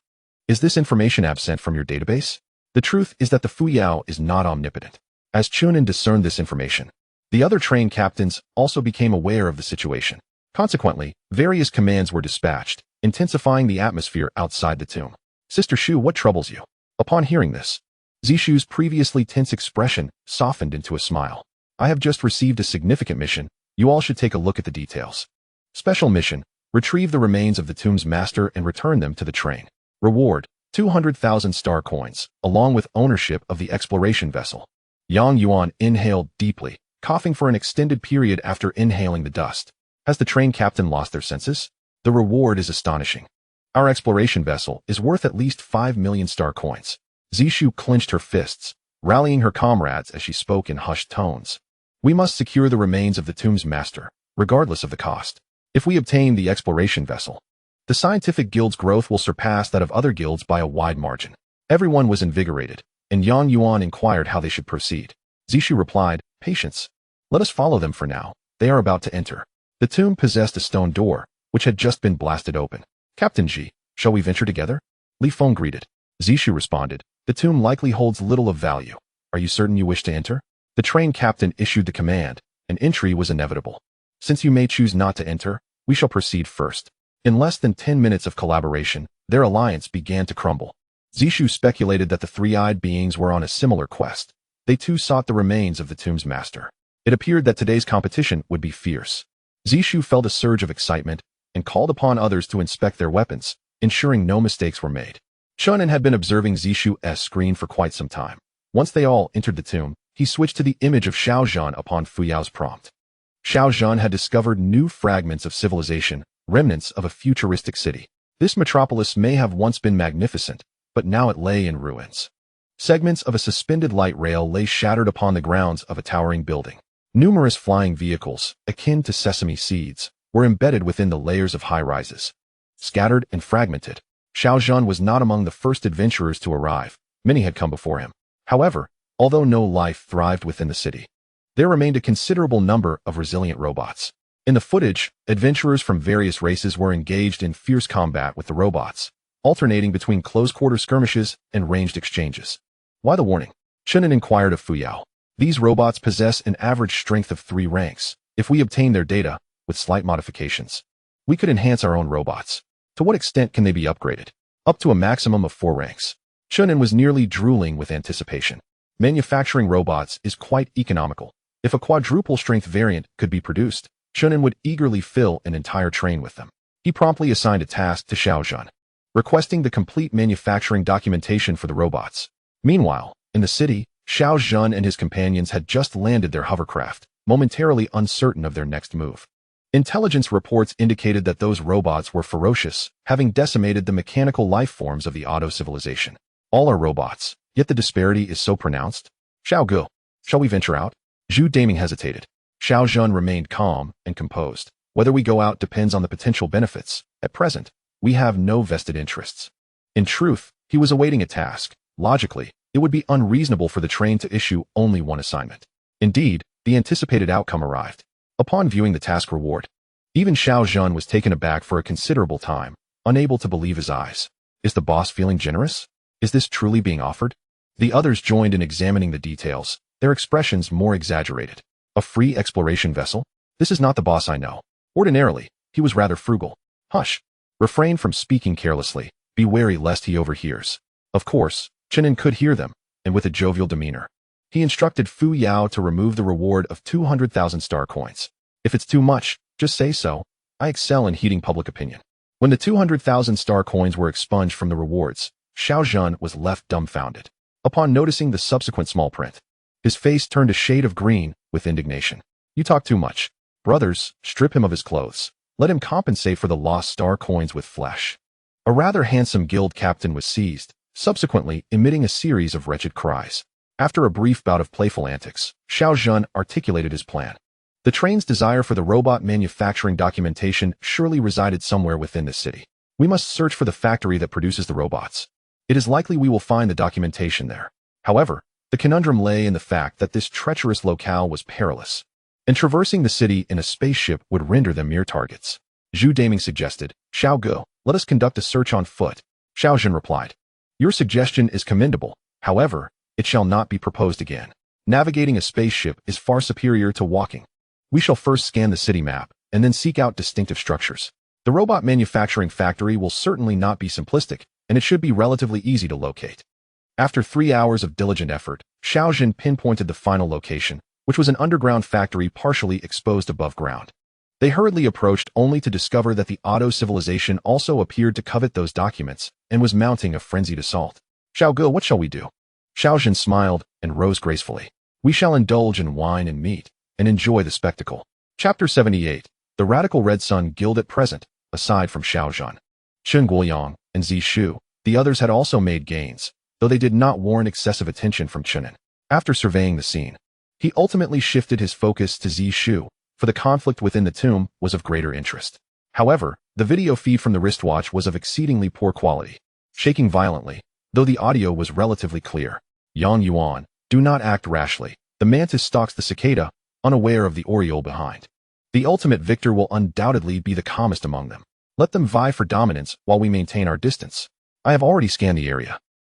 Speaker 1: Is this information absent from your database? The truth is that the Fuyao is not omnipotent. As Chen An discerned this information, the other train captains also became aware of the situation. Consequently, various commands were dispatched, intensifying the atmosphere outside the tomb. Sister Shu, what troubles you? Upon hearing this, Zishu's previously tense expression softened into a smile. I have just received a significant mission. You all should take a look at the details. Special mission: retrieve the remains of the tomb's master and return them to the train. Reward: 200,000 star coins, along with ownership of the exploration vessel. Yang Yuan inhaled deeply, coughing for an extended period after inhaling the dust. Has the train captain lost their senses? The reward is astonishing. Our exploration vessel is worth at least 5 million star coins. Zishu clenched her fists, rallying her comrades as she spoke in hushed tones. We must secure the remains of the tomb's master, regardless of the cost. If we obtain the exploration vessel, the scientific guild's growth will surpass that of other guilds by a wide margin. Everyone was invigorated, and Yang Yuan inquired how they should proceed. Zishu replied, "Patience. Let us follow them for now. They are about to enter." The tomb possessed a stone door, which had just been blasted open. "Captain Ji, shall we venture together?" Li Feng greeted. Zishu responded, "The tomb likely holds little of value. Are you certain you wish to enter?" The train captain issued the command, and entry was inevitable. "Since you may choose not to enter, we shall proceed first." In less than 10 minutes of collaboration, their alliance began to crumble. Zishu speculated that the three-eyed beings were on a similar quest. They too sought the remains of the tomb's master. It appeared that today's competition would be fierce. Zishu felt a surge of excitement and called upon others to inspect their weapons, ensuring no mistakes were made. Chen An had been observing Zishu's screen for quite some time. Once they all entered the tomb, he switched to the image of Xiaozhan upon Fuyao's prompt. Xiaozhan had discovered new fragments of civilization, remnants of a futuristic city. This metropolis may have once been magnificent, but now it lay in ruins. Segments of a suspended light rail lay shattered upon the grounds of a towering building. Numerous flying vehicles, akin to sesame seeds, were embedded within the layers of high-rises. Scattered and fragmented, Xiaozhan was not among the first adventurers to arrive. Many had come before him. However, although no life thrived within the city, there remained a considerable number of resilient robots. In the footage, adventurers from various races were engaged in fierce combat with the robots, alternating between close-quarter skirmishes and ranged exchanges. Why the warning? Chen An inquired of Fuyao. These robots possess an average strength of 3 ranks. If we obtain their data, with slight modifications, we could enhance our own robots. To what extent can they be upgraded? Up to a maximum of 4 ranks. Chen An was nearly drooling with anticipation. Manufacturing robots is quite economical. If a quadruple strength variant could be produced, Chen An would eagerly fill an entire train with them. He promptly assigned a task to Xiaozhan, requesting the complete manufacturing documentation for the robots. Meanwhile, in the city, Xiaozhan and his companions had just landed their hovercraft, momentarily uncertain of their next move. Intelligence reports indicated that those robots were ferocious, having decimated the mechanical life forms of the Auto civilization. All are robots, yet the disparity is so pronounced. Xiao Gu, shall we venture out? Zhu Daming hesitated. Xiaozhan remained calm and composed. Whether we go out depends on the potential benefits. At present, we have no vested interests. In truth, he was awaiting a task. Logically, it would be unreasonable for the train to issue only one assignment. Indeed, the anticipated outcome arrived. Upon viewing the task reward, even Xiaozhan was taken aback for a considerable time, unable to believe his eyes. Is the boss feeling generous? Is this truly being offered? The others joined in examining the details, their expressions more exaggerated. A free exploration vessel? This is not the boss I know. Ordinarily, he was rather frugal. Hush. Refrain from speaking carelessly. Be wary lest he overhears. Of course, Chen An could hear them, and with a jovial demeanor, he instructed Fuyao to remove the reward of 200,000 star coins. If it's too much, just say so. I excel in heating public opinion. When the 200,000 star coins were expunged from the rewards, Xiaozhan was left dumbfounded. Upon noticing the subsequent small print, his face turned a shade of green with indignation. You talk too much. Brothers, strip him of his clothes. Let him compensate for the lost star coins with flesh. A rather handsome guild captain was seized, subsequently emitting a series of wretched cries. After a brief bout of playful antics, Xiaozhan articulated his plan. The train's desire for the robot manufacturing documentation surely resided somewhere within this city. We must search for the factory that produces the robots. It is likely we will find the documentation there. However, the conundrum lay in the fact that this treacherous locale was perilous, and traversing the city in a spaceship would render them mere targets. Zhu Daming suggested, Xiao Gu, let us conduct a search on foot. Xiaozhan replied, your suggestion is commendable. However, it shall not be proposed again. Navigating a spaceship is far superior to walking. We shall first scan the city map, and then seek out distinctive structures. The robot manufacturing factory will certainly not be simplistic, and it should be relatively easy to locate. After 3 hours of diligent effort, Xiaozhan pinpointed the final location, which was an underground factory partially exposed above ground. They hurriedly approached only to discover that the Auto civilization also appeared to covet those documents and was mounting a frenzied assault. Xiao Gu, what shall we do? Xiaozhan smiled and rose gracefully. We shall indulge in wine and meat, and enjoy the spectacle. Chapter 78. The radical red sun guild at present, aside from Xiao Zhan, Chen Guoyang, and Zi Shu, the others had also made gains, though they did not warrant excessive attention from Chen An. After surveying the scene, he ultimately shifted his focus to Zi Shu, for the conflict within the tomb was of greater interest. However, the video feed from the wristwatch was of exceedingly poor quality, shaking violently, though the audio was relatively clear. Yang Yuan, do not act rashly. The mantis stalks the cicada, unaware of the oriole behind. The ultimate victor will undoubtedly be the calmest among them. Let them vie for dominance while we maintain our distance. I have already scanned the area.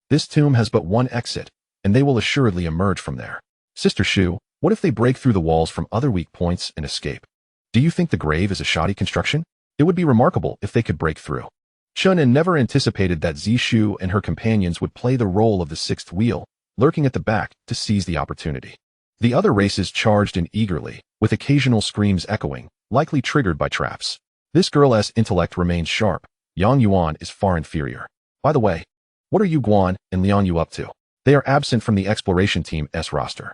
Speaker 1: This tomb has but one exit, and they will assuredly emerge from there. Sister Shu, what if they break through the walls from other weak points and escape? Do you think the grave is a shoddy construction? It would be remarkable if they could break through. Chen An never anticipated that Zi Shu and her companions would play the role of the sixth wheel, lurking at the back to seize the opportunity. The other races charged in eagerly, with occasional screams echoing, likely triggered by traps. This girl's intellect remains sharp. Yang Yuan is far inferior. By the way, what are Yu Guan and Liang Yu up to? They are absent from the exploration team's roster.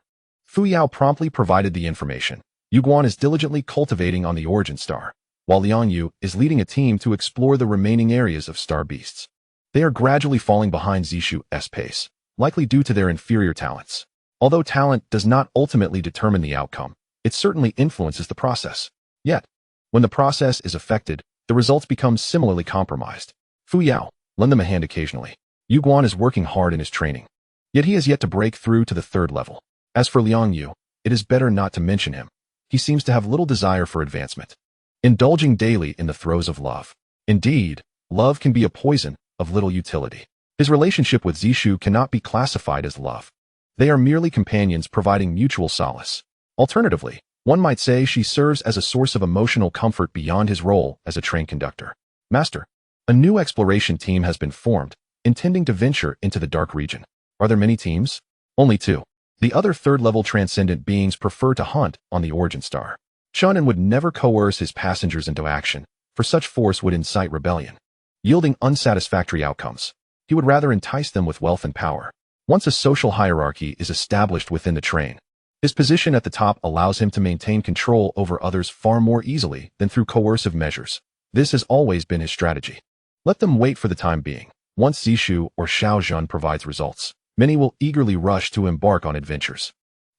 Speaker 1: Fuyao promptly provided the information. Yu Guan is diligently cultivating on the origin star, while Liang Yu is leading a team to explore the remaining areas of star beasts. They are gradually falling behind Zishu's pace, likely due to their inferior talents. Although talent does not ultimately determine the outcome, it certainly influences the process. Yet, when the process is affected, the results become similarly compromised. Fuyao, lend them a hand occasionally. Yu Guan is working hard in his training, yet he has yet to break through to the third level. As for Liang Yu, it is better not to mention him. He seems to have little desire for advancement, indulging daily in the throes of love. Indeed, love can be a poison of little utility. His relationship with Zishu cannot be classified as love. They are merely companions providing mutual solace. Alternatively, one might say she serves as a source of emotional comfort beyond his role as a train conductor. Master, a new exploration team has been formed, intending to venture into the dark region. Are there many teams? Only two. The other third-level transcendent beings prefer to hunt on the origin star. Chen An would never coerce his passengers into action, for such force would incite rebellion, yielding unsatisfactory outcomes. He would rather entice them with wealth and power. Once a social hierarchy is established within the train, his position at the top allows him to maintain control over others far more easily than through coercive measures. This has always been his strategy. Let them wait for the time being. Once Zishu or Xiao Zhan provides results, many will eagerly rush to embark on adventures.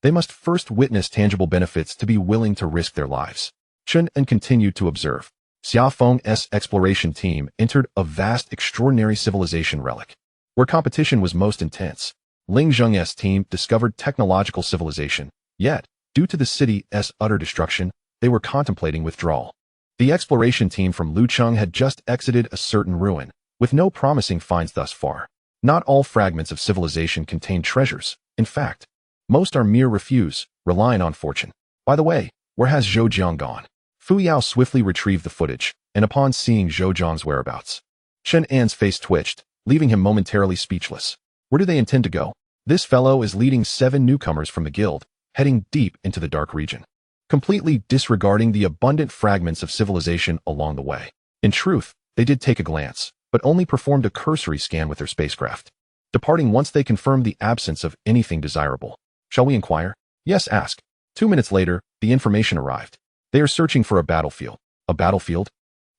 Speaker 1: They must first witness tangible benefits to be willing to risk their lives. Chen An continued to observe. Xia Feng's exploration team entered a vast extraordinary civilization relic, where competition was most intense. Ling Zheng's team discovered technological civilization, yet, due to the city's utter destruction, they were contemplating withdrawal. The exploration team from Lucheng had just exited a certain ruin, with no promising finds thus far. Not all fragments of civilization contain treasures. In fact, most are mere refuse, relying on fortune. By the way, where has Zhou Jiang gone? Fuyao swiftly retrieved the footage, and upon seeing Zhou Jiang's whereabouts, Chen An's face twitched, leaving him momentarily speechless. Where do they intend to go? This fellow is leading 7 newcomers from the guild, heading deep into the dark region, completely disregarding the abundant fragments of civilization along the way. In truth, they did take a glance, but only performed a cursory scan with their spacecraft, departing once they confirmed the absence of anything desirable. Shall we inquire? Yes, ask. 2 minutes later, the information arrived. They are searching for a battlefield. A battlefield?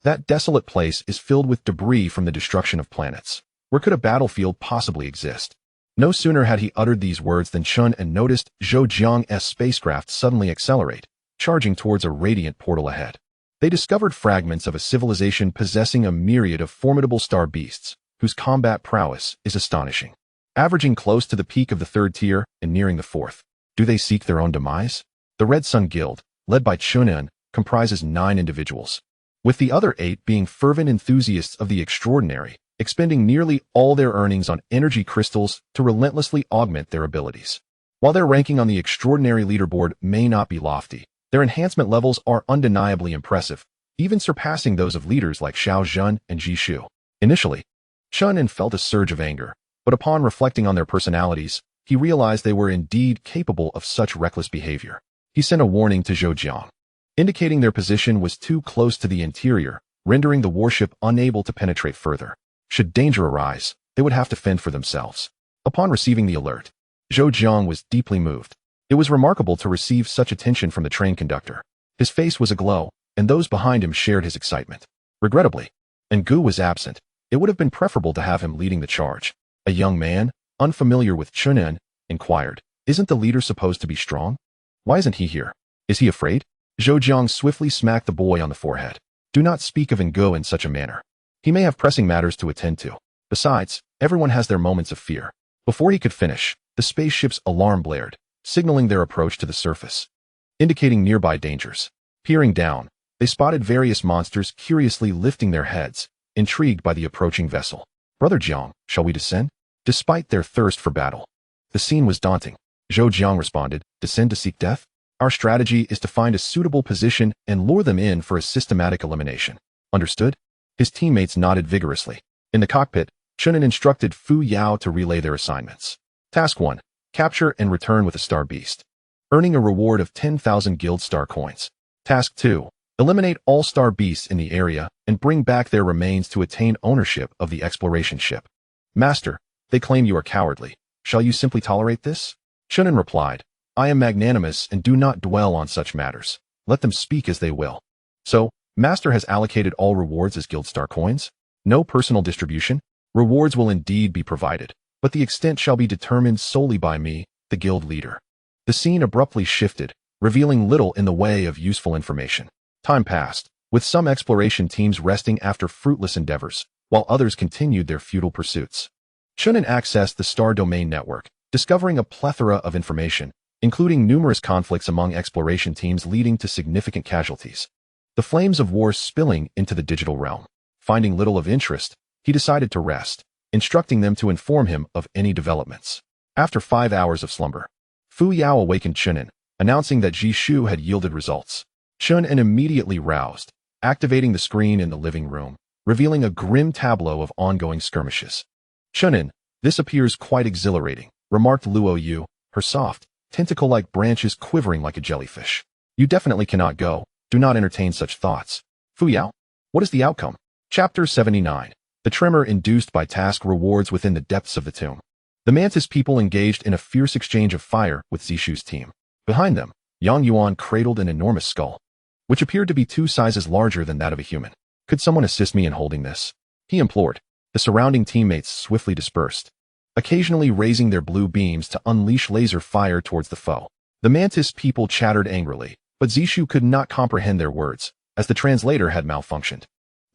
Speaker 1: That desolate place is filled with debris from the destruction of planets. Where could a battlefield possibly exist? No sooner had he uttered these words than Chen An noticed Zhou Jiang's spacecraft suddenly accelerate, charging towards a radiant portal ahead. They discovered fragments of a civilization possessing a myriad of formidable star beasts, whose combat prowess is astonishing. Averaging close to the peak of the 3rd tier and nearing the 4th. Do they seek their own demise? The Red Sun Guild, led by Chen An, comprises 9 individuals, with the other 8 being fervent enthusiasts of the extraordinary, expending nearly all their earnings on energy crystals to relentlessly augment their abilities. While their ranking on the extraordinary leaderboard may not be lofty, their enhancement levels are undeniably impressive, even surpassing those of leaders like Xiao Zhan and Ji Shu. Initially, Chen An felt a surge of anger, but upon reflecting on their personalities, he realized they were indeed capable of such reckless behavior. He sent a warning to Zhou Jiang, indicating their position was too close to the interior, rendering the warship unable to penetrate further. Should danger arise, they would have to fend for themselves. Upon receiving the alert, Zhou Jiang was deeply moved. It was remarkable to receive such attention from the train conductor. His face was aglow, and those behind him shared his excitement. Regrettably, Ngu was absent. It would have been preferable to have him leading the charge. A young man, unfamiliar with Chen An, inquired, "Isn't the leader supposed to be strong? Why isn't he here? Is he afraid?" Zhou Jiang swiftly smacked the boy on the forehead. "Do not speak of Ngu in such a manner. He may have pressing matters to attend to. Besides, everyone has their moments of fear." Before he could finish, the spaceship's alarm blared, signaling their approach to the surface, indicating nearby dangers. Peering down, they spotted various monsters curiously lifting their heads, intrigued by the approaching vessel. "Brother Jiang, shall we descend?" Despite their thirst for battle, the scene was daunting. Zhou Jiang responded, "Descend to seek death? Our strategy is to find a suitable position and lure them in for a systematic elimination. Understood?" His teammates nodded vigorously. In the cockpit, Chen An instructed Fuyao to relay their assignments. Task 1. Capture and return with a star beast, earning a reward of 10,000 guild star coins. Task 2. Eliminate all star beasts in the area and bring back their remains to attain ownership of the exploration ship. "Master, they claim you are cowardly. Shall you simply tolerate this?" Chen An replied, "I am magnanimous and do not dwell on such matters. Let them speak as they will." "So, Master has allocated all rewards as guild star coins? No personal distribution? Rewards will indeed be provided, but the extent shall be determined solely by me, the guild leader." The scene abruptly shifted, revealing little in the way of useful information. Time passed, with some exploration teams resting after fruitless endeavors, while others continued their futile pursuits. Chen An accessed the Star Domain Network, discovering a plethora of information, including numerous conflicts among exploration teams leading to significant casualties. The flames of war spilling into the digital realm. Finding little of interest, he decided to rest, instructing them to inform him of any developments. After 5 hours of slumber, Fuyao awakened Chen An, announcing that Jishu had yielded results. Chen An immediately roused, activating the screen in the living room, revealing a grim tableau of ongoing skirmishes. "Chen An, this appears quite exhilarating," remarked Luo Yu, her soft, tentacle-like branches quivering like a jellyfish. "You definitely cannot go. Do not entertain such thoughts." "Fuyao, what is the outcome?" Chapter 79. The tremor induced by task rewards within the depths of the tomb. The Mantis people engaged in a fierce exchange of fire with Zishu's team. Behind them, Yang Yuan cradled an enormous skull, which appeared to be 2 sizes larger than that of a human. "Could someone assist me in holding this?" he implored. The surrounding teammates swiftly dispersed, occasionally raising their blue beams to unleash laser fire towards the foe. The Mantis people chattered angrily, but Zishu could not comprehend their words, as the translator had malfunctioned.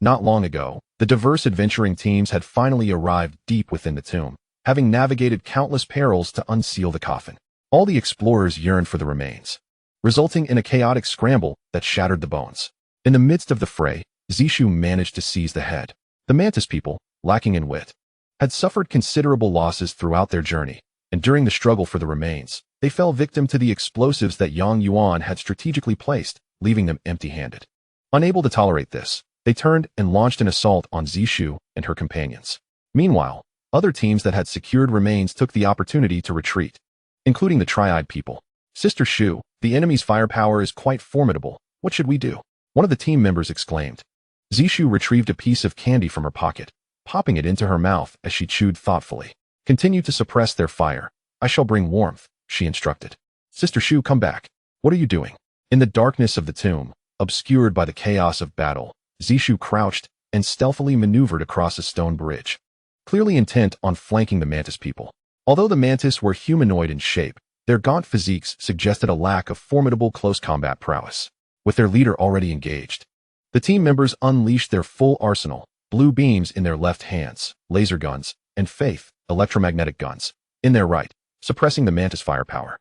Speaker 1: Not long ago, the diverse adventuring teams had finally arrived deep within the tomb, having navigated countless perils to unseal the coffin. All the explorers yearned for the remains, resulting in a chaotic scramble that shattered the bones. In the midst of the fray, Zishu managed to seize the head. The Mantis people, lacking in wit, had suffered considerable losses throughout their journey, and during the struggle for the remains, they fell victim to the explosives that Yang Yuan had strategically placed, leaving them empty-handed. Unable to tolerate this, they turned and launched an assault on Zishu and her companions. Meanwhile, other teams that had secured remains took the opportunity to retreat, including the Triad people. "Sister Shu, the enemy's firepower is quite formidable. What should we do?" one of the team members exclaimed. Zishu retrieved a piece of candy from her pocket, popping it into her mouth as she chewed thoughtfully. "Continue to suppress their fire. I shall bring warmth," she instructed. "Sister Shu, come back. What are you doing?" In the darkness of the tomb, obscured by the chaos of battle, Zishu crouched and stealthily maneuvered across a stone bridge, clearly intent on flanking the Mantis people. Although the Mantis were humanoid in shape, their gaunt physiques suggested a lack of formidable close combat prowess. With their leader already engaged, the team members unleashed their full arsenal, blue beams in their left hands, laser guns, and faith, electromagnetic guns, in their right, suppressing the Mantis firepower.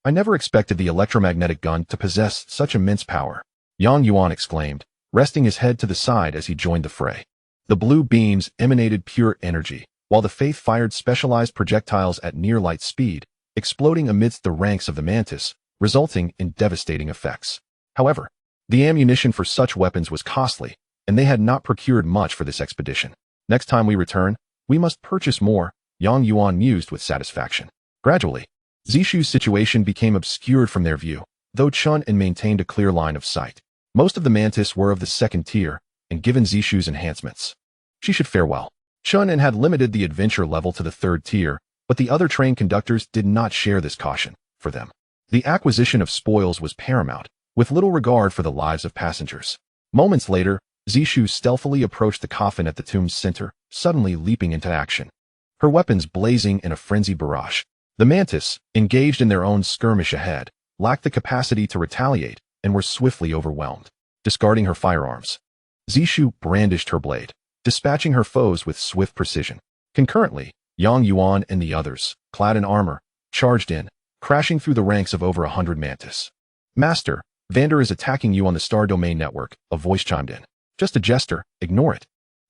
Speaker 1: "I never expected the electromagnetic gun to possess such immense power," Yang Yuan exclaimed, resting his head to the side as he joined the fray. The blue beams emanated pure energy, while the faith fired specialized projectiles at near light speed, exploding amidst the ranks of the Mantis, resulting in devastating effects. However, the ammunition for such weapons was costly, and they had not procured much for this expedition. "Next time we return, we must purchase more," Yang Yuan mused with satisfaction. Gradually, Zishu's situation became obscured from their view, though Chen An maintained a clear line of sight. Most of the Mantis were of the 2nd tier, and given Zishu's enhancements, she should fare well. Chen An had limited the adventure level to the 3rd tier, but the other train conductors did not share this caution. For them, the acquisition of spoils was paramount, with little regard for the lives of passengers. Moments later, Zishu stealthily approached the coffin at the tomb's center, suddenly leaping into action. Her weapons blazing in a frenzied barrage. The mantis, engaged in their own skirmish ahead, lacked the capacity to retaliate and were swiftly overwhelmed. Discarding her firearms, Zishu brandished her blade, dispatching her foes with swift precision. Concurrently, Yang Yuan and the others, clad in armor, charged in, crashing through the ranks of over 100 mantis. Master, Vander is attacking you on the Star Domain network, a voice chimed in. Just a jester, ignore it.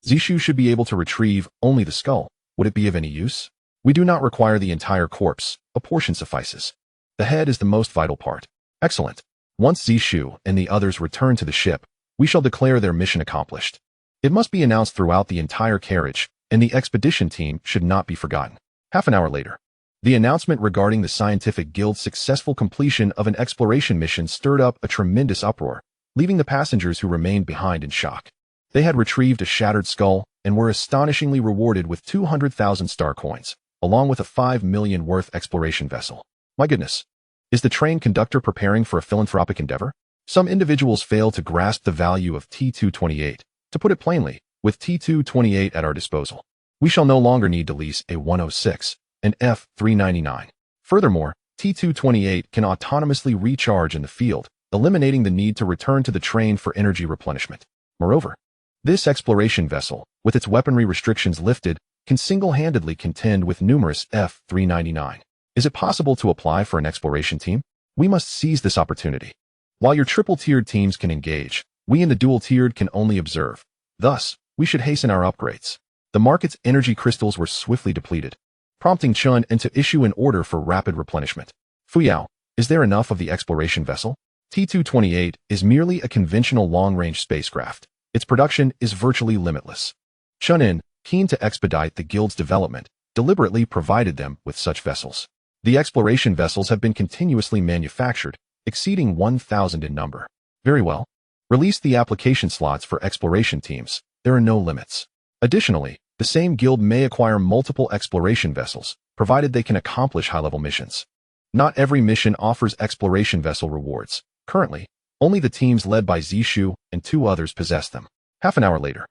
Speaker 1: Zishu should be able to retrieve only the skull. Would it be of any use? We do not require the entire corpse, a portion suffices. The head is the most vital part. Excellent. Once Zishu and the others return to the ship, we shall declare their mission accomplished. It must be announced throughout the entire carriage, and the expedition team should not be forgotten. Half an hour later, the announcement regarding the Scientific Guild's successful completion of an exploration mission stirred up a tremendous uproar, leaving the passengers who remained behind in shock. They had retrieved a shattered skull and were astonishingly rewarded with 200,000 star coins, along with a 5 million worth exploration vessel. My goodness. Is the train conductor preparing for a philanthropic endeavor? Some individuals fail to grasp the value of T228. To put it plainly, with T228 at our disposal, we shall no longer need to lease a 106 and F399. Furthermore, T228 can autonomously recharge in the field, eliminating the need to return to the train for energy replenishment. Moreover, this exploration vessel, with its weaponry restrictions lifted, can single-handedly contend with numerous F399. Is it possible to apply for an exploration team? We must seize this opportunity. While your triple-tiered teams can engage, we in the dual-tiered can only observe. Thus, we should hasten our upgrades. The market's energy crystals were swiftly depleted, prompting Chen An to issue an order for rapid replenishment. Fuyao, is there enough of the exploration vessel? T228 is merely a conventional long-range spacecraft. Its production is virtually limitless. Chen An, keen to expedite the guild's development, deliberately provided them with such vessels. The exploration vessels have been continuously manufactured, exceeding 1,000 in number. Very well. Release the application slots for exploration teams. There are no limits. Additionally, the same guild may acquire multiple exploration vessels, provided they can accomplish high-level missions. Not every mission offers exploration vessel rewards. Currently, only the teams led by Zishu and 2 others possess them. Half an hour later,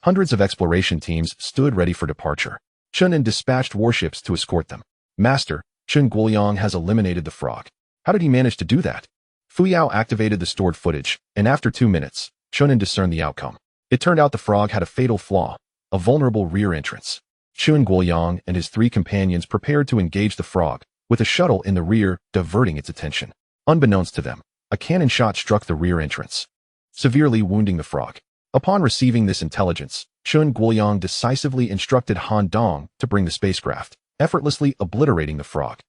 Speaker 1: hundreds of exploration teams stood ready for departure. Chen An dispatched warships to escort them. Master, Chen Guoyang has eliminated the frog. How did he manage to do that? Fuyao activated the stored footage, and after 2 minutes, Chen An discerned the outcome. It turned out the frog had a fatal flaw, a vulnerable rear entrance. Chen Guoyang and his 3 companions prepared to engage the frog, with a shuttle in the rear diverting its attention. Unbeknownst to them, a cannon shot struck the rear entrance, severely wounding the frog. Upon receiving this intelligence, Chen Guoyang decisively instructed Han Dong to bring the spacecraft, effortlessly obliterating the frog.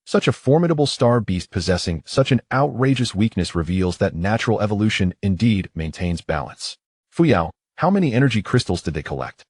Speaker 1: Such a formidable star beast possessing such an outrageous weakness reveals that natural evolution indeed maintains balance. Fuyao, how many energy crystals did they collect?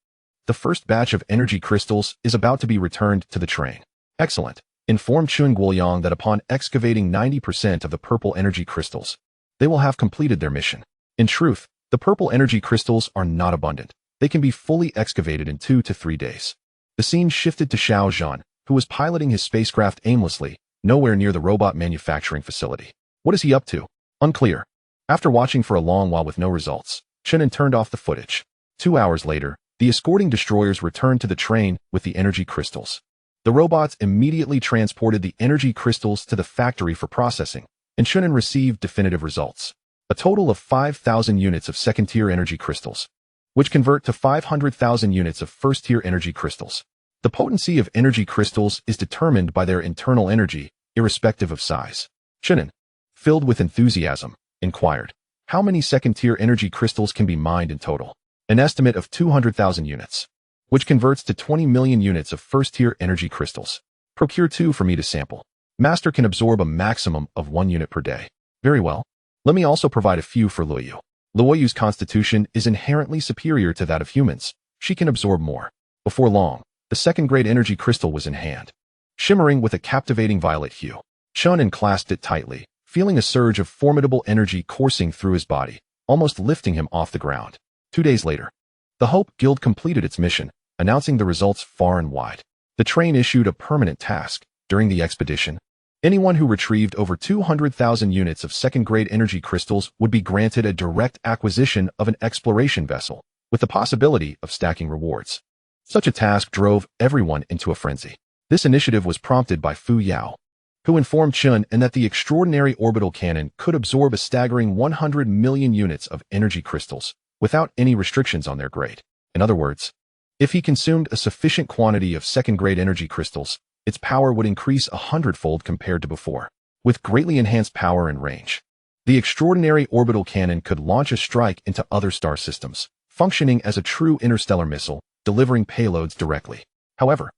Speaker 1: The first batch of energy crystals is about to be returned to the train. Excellent. Inform Chen Guoyang that upon excavating 90% of the purple energy crystals, they will have completed their mission. In truth, the purple energy crystals are not abundant. They can be fully excavated in 2 to 3 days. The scene shifted to Xiao Zhan, who was piloting his spacecraft aimlessly, nowhere near the robot manufacturing facility. What is he up to? Unclear. After watching for a long while with no results, Chen An turned off the footage. 2 hours later, the escorting destroyers returned to the train with the energy crystals. The robots immediately transported the energy crystals to the factory for processing, and Chen An received definitive results. A total of 5,000 units of second-tier energy crystals, which convert to 500,000 units of first-tier energy crystals. The potency of energy crystals is determined by their internal energy, irrespective of size. Chen An, filled with enthusiasm, inquired, how many second-tier energy crystals can be mined in total? An estimate of 200,000 units, which converts to 20 million units of first-tier energy crystals. Procure 2 for me to sample. Master can absorb a maximum of 1 unit per day. Very well. Let me also provide a few for Luoyu. Luoyu's constitution is inherently superior to that of humans. She can absorb more. Before long, the second-grade energy crystal was in hand, shimmering with a captivating violet hue. Chen An clasped it tightly, feeling a surge of formidable energy coursing through his body, almost lifting him off the ground. 2 days later, the Hope Guild completed its mission, announcing the results far and wide. The train issued a permanent task. During the expedition, Anyone who retrieved over 200,000 units of second-grade energy crystals would be granted a direct acquisition of an exploration vessel, with the possibility of stacking rewards. Such a task drove everyone into a frenzy. This initiative was prompted by Fuyao, who informed Chen An that the extraordinary orbital cannon could absorb a staggering 100 million units of energy crystals without any restrictions on their grade. In other words, if he consumed a sufficient quantity of second-grade energy crystals, its power would increase 100-fold compared to before, with greatly enhanced power and range. The extraordinary orbital cannon could launch a strike into other star systems, functioning as a true interstellar missile, delivering payloads directly. However,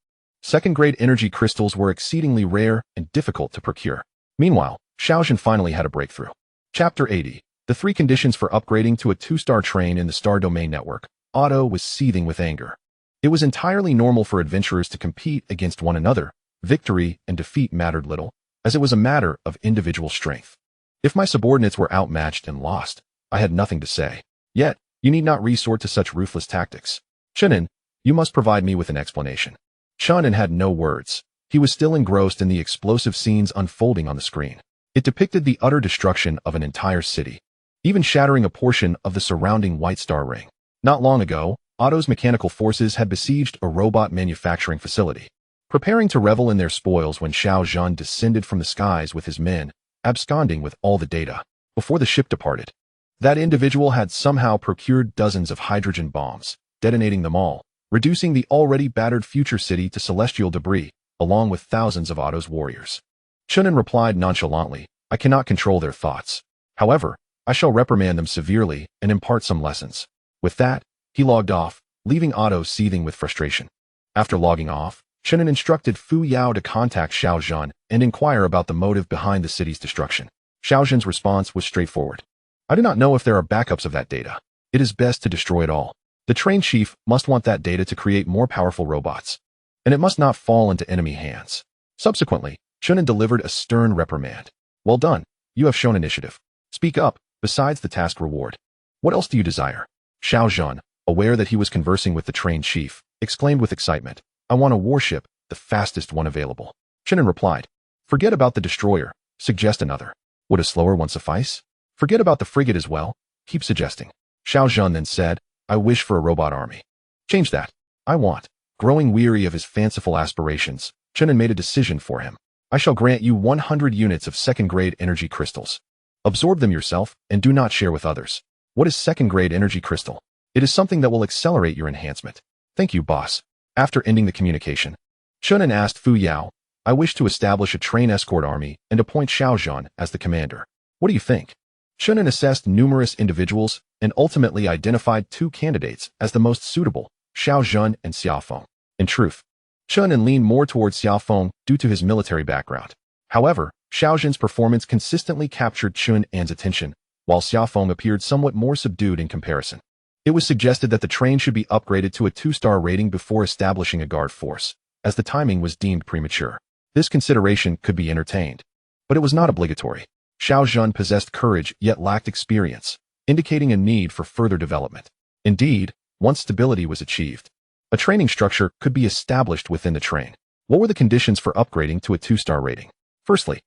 Speaker 1: second-grade energy crystals were exceedingly rare and difficult to procure. Meanwhile, Xiaozhen finally had a breakthrough. Chapter 80. The 3 conditions for upgrading to a 2-star train in the Star Domain Network. Otto was seething with anger. It was entirely normal for adventurers to compete against one another. Victory and defeat mattered little, as it was a matter of individual strength. If my subordinates were outmatched and lost, I had nothing to say. Yet, you need not resort to such ruthless tactics. Chen An, you must provide me with an explanation. Chen An had no words. He was still engrossed in the explosive scenes unfolding on the screen. It depicted the utter destruction of an entire city, even shattering a portion of the surrounding White Star Ring. Not long ago, Otto's mechanical forces had besieged a robot manufacturing facility, preparing to revel in their spoils when Xiao Zhan descended from the skies with his men, absconding with all the data. Before the ship departed, that individual had somehow procured dozens of hydrogen bombs, detonating them all, reducing the already battered future city to celestial debris, along with thousands of Otto's warriors. Chen An replied nonchalantly, I cannot control their thoughts. However, I shall reprimand them severely and impart some lessons. With that, he logged off, leaving Otto seething with frustration. After logging off, Chen An instructed Fuyao to contact Xiao Zhan and inquire about the motive behind the city's destruction. Xiao Zhan's response was straightforward. I do not know if there are backups of that data. It is best to destroy it all. The train chief must want that data to create more powerful robots, and it must not fall into enemy hands. Subsequently, Chen An delivered a stern reprimand. Well done, you have shown initiative. Speak up, besides the task reward. What else do you desire? Xiao Zhan, aware that he was conversing with the train chief, exclaimed with excitement, I want a warship, the fastest one available. Chen An replied, forget about the destroyer, suggest another. Would a slower one suffice? Forget about the frigate as well, keep suggesting. Xiao Zhan then said, I wish for a robot army. Change that. I want. Growing weary of his fanciful aspirations, Chen An made a decision for him. I shall grant you 100 units of second-grade energy crystals. Absorb them yourself and do not share with others. What is second-grade energy crystal? It is something that will accelerate your enhancement. Thank you, boss. After ending the communication, Chen An asked Fuyao, I wish to establish a train escort army and appoint Xiao Zhan as the commander. What do you think? Chen An assessed numerous individuals and ultimately identified 2 candidates as the most suitable, Xiao Zhan and Xiaofeng. In truth, Chen An leaned more towards Xiaofeng due to his military background. However, Xiao Zhan's performance consistently captured Chen An's attention, while Xiaofeng appeared somewhat more subdued in comparison. It was suggested that the train should be upgraded to a 2-star rating before establishing a guard force, as the timing was deemed premature. This consideration could be entertained, but it was not obligatory. Xiao Zhan possessed courage yet lacked experience, indicating a need for further development. Indeed, once stability was achieved, a training structure could be established within the train. What were the conditions for upgrading to a 2-star rating? Firstly,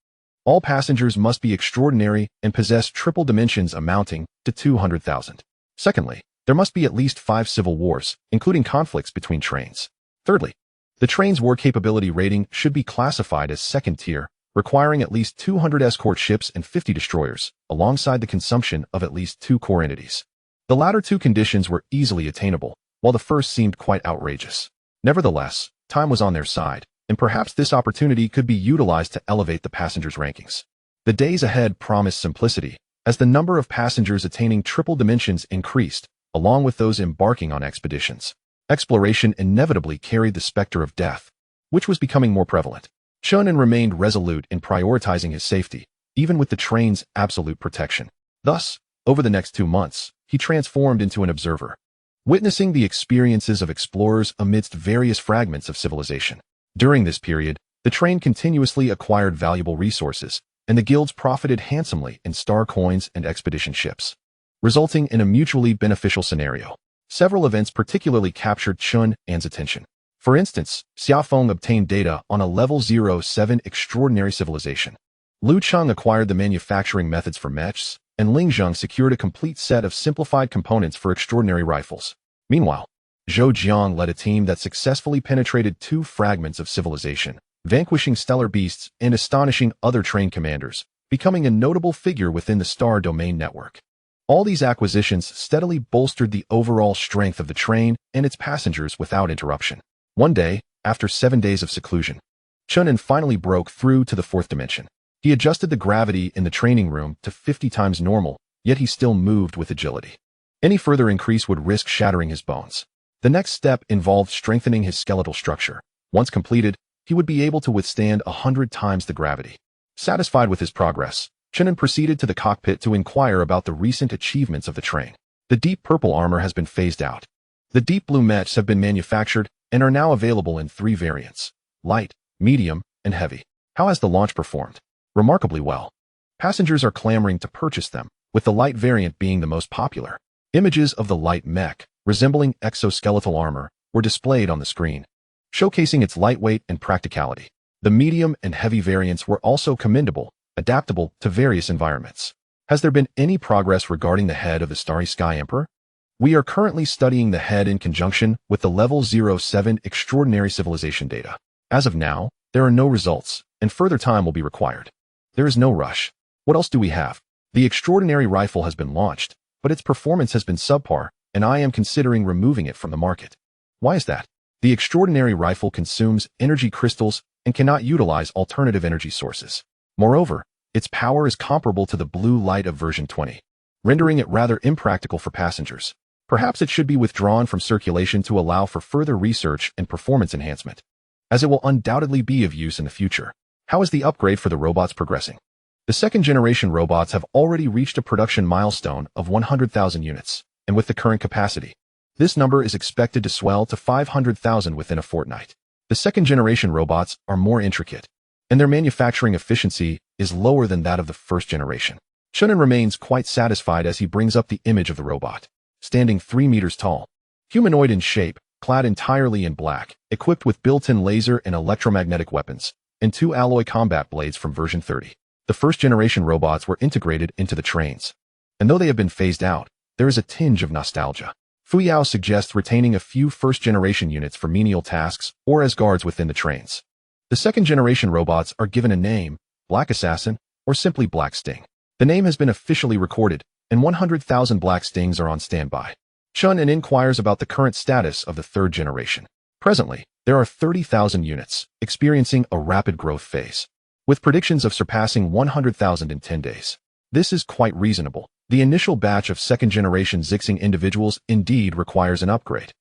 Speaker 1: all passengers must be extraordinary and possess triple dimensions amounting to 200,000. Secondly, there must be at least 5 civil wars, including conflicts between trains. Thirdly, the train's war capability rating should be classified as second tier, requiring at least 200 escort ships and 50 destroyers, alongside the consumption of at least 2 core entities. The latter 2 conditions were easily attainable, while the first seemed quite outrageous. Nevertheless, time was on their side, and perhaps this opportunity could be utilized to elevate the passengers' rankings. The days ahead promised simplicity, as the number of passengers attaining triple dimensions increased, along with those embarking on expeditions. Exploration inevitably carried the specter of death, which was becoming more prevalent. Chen An remained resolute in prioritizing his safety, even with the train's absolute protection. Thus, over the next 2 months, he transformed into an observer, witnessing the experiences of explorers amidst various fragments of civilization. During this period, the train continuously acquired valuable resources, and the guilds profited handsomely in star coins and expedition ships, resulting in a mutually beneficial scenario. Several events particularly captured Chen An's attention. For instance, Xiaofeng obtained data on a level 07 extraordinary civilization. Lu Cheng acquired the manufacturing methods for mechs, and Ling Zheng secured a complete set of simplified components for extraordinary rifles. Meanwhile, Zhou Jiang led a team that successfully penetrated 2 fragments of civilization, vanquishing stellar beasts and astonishing other trained commanders, becoming a notable figure within the Star Domain network. All these acquisitions steadily bolstered the overall strength of the train and its passengers without interruption. One day, after 7 days of seclusion, Chen An finally broke through to the 4th dimension. He adjusted the gravity in the training room to 50 times normal, yet he still moved with agility. Any further increase would risk shattering his bones. The next step involved strengthening his skeletal structure. Once completed, he would be able to withstand 100 times the gravity. Satisfied with his progress, Chen An proceeded to the cockpit to inquire about the recent achievements of the train. The deep purple armor has been phased out. The deep blue mechs have been manufactured and are now available in 3 variants: light, medium, and heavy. How has the launch performed? Remarkably well. Passengers are clamoring to purchase them, with the light variant being the most popular. Images of the light mech, resembling exoskeletal armor, were displayed on the screen, showcasing its lightweight and practicality. The medium and heavy variants were also commendable, adaptable to various environments. Has there been any progress regarding the head of the Starry Sky Emperor? We are currently studying the head in conjunction with the Level 07 Extraordinary Civilization data. As of now, there are no results, and further time will be required. There is no rush. What else do we have? The extraordinary rifle has been launched, but its performance has been subpar, and I am considering removing it from the market. Why is that? The extraordinary rifle consumes energy crystals and cannot utilize alternative energy sources. Moreover, its power is comparable to the blue light of version 20, rendering it rather impractical for passengers. Perhaps it should be withdrawn from circulation to allow for further research and performance enhancement, as it will undoubtedly be of use in the future. How is the upgrade for the robots progressing? The 2nd-generation robots have already reached a production milestone of 100,000 units, and with the current capacity, this number is expected to swell to 500,000 within a fortnight. The 2nd-generation robots are more intricate, and their manufacturing efficiency is lower than that of the 1st generation. Chen An remains quite satisfied as he brings up the image of the robot, standing 3 meters tall, humanoid in shape, clad entirely in black, equipped with built-in laser and electromagnetic weapons, and 2 alloy combat blades from version 30. The 1st-generation robots were integrated into the trains, and though they have been phased out, there is a tinge of nostalgia. Fuyao suggests retaining a few 1st-generation units for menial tasks or as guards within the trains. The 2nd-generation robots are given a name, Black Assassin, or simply Black Sting. The name has been officially recorded, and 100,000 Black Stings are on standby. Chen An inquires about the current status of the 3rd generation. Presently, there are 30,000 units, experiencing a rapid growth phase, with predictions of surpassing 100,000 in 10 days. This is quite reasonable. The initial batch of 2nd-generation Zixing individuals indeed requires an upgrade.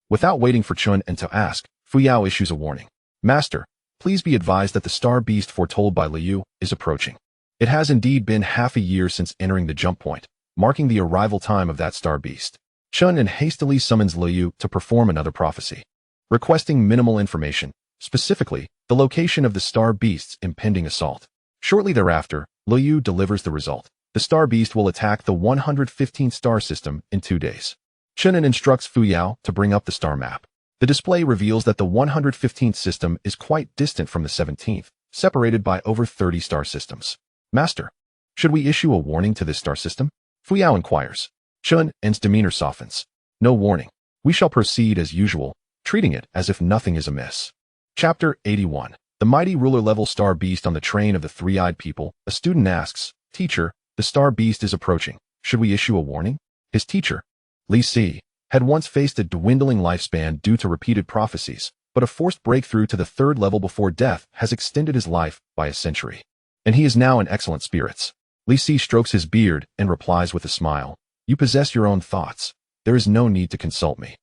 Speaker 1: Without waiting for Chen An to ask, Fuyao issues a warning. Master, please be advised that the star beast foretold by Liu is approaching. It has indeed been half a year since entering the jump point, marking the arrival time of that star beast. Chen An hastily summons Liu to perform another prophecy, requesting minimal information, specifically the location of the star beast's impending assault. Shortly thereafter, Liu delivers the result. The star beast will attack the 115th star system in 2 days. Chen An instructs Fuyao to bring up the star map. The display reveals that the 115th system is quite distant from the 17th, separated by over 30 star systems. Master, should we issue a warning to this star system? Fuyao inquires. Chen An's demeanor softens. No warning. We shall proceed as usual, treating it as if nothing is amiss. Chapter 81. The mighty ruler-level star beast on the train of the three-eyed people. A student asks, Teacher, the star beast is approaching. Should we issue a warning? His teacher, Li Si, had once faced a dwindling lifespan due to repeated prophecies, but a forced breakthrough to the 3rd level before death has extended his life by a century, and he is now in excellent spirits. Li Si strokes his beard and replies with a smile, You possess your own thoughts. There is no need to consult me.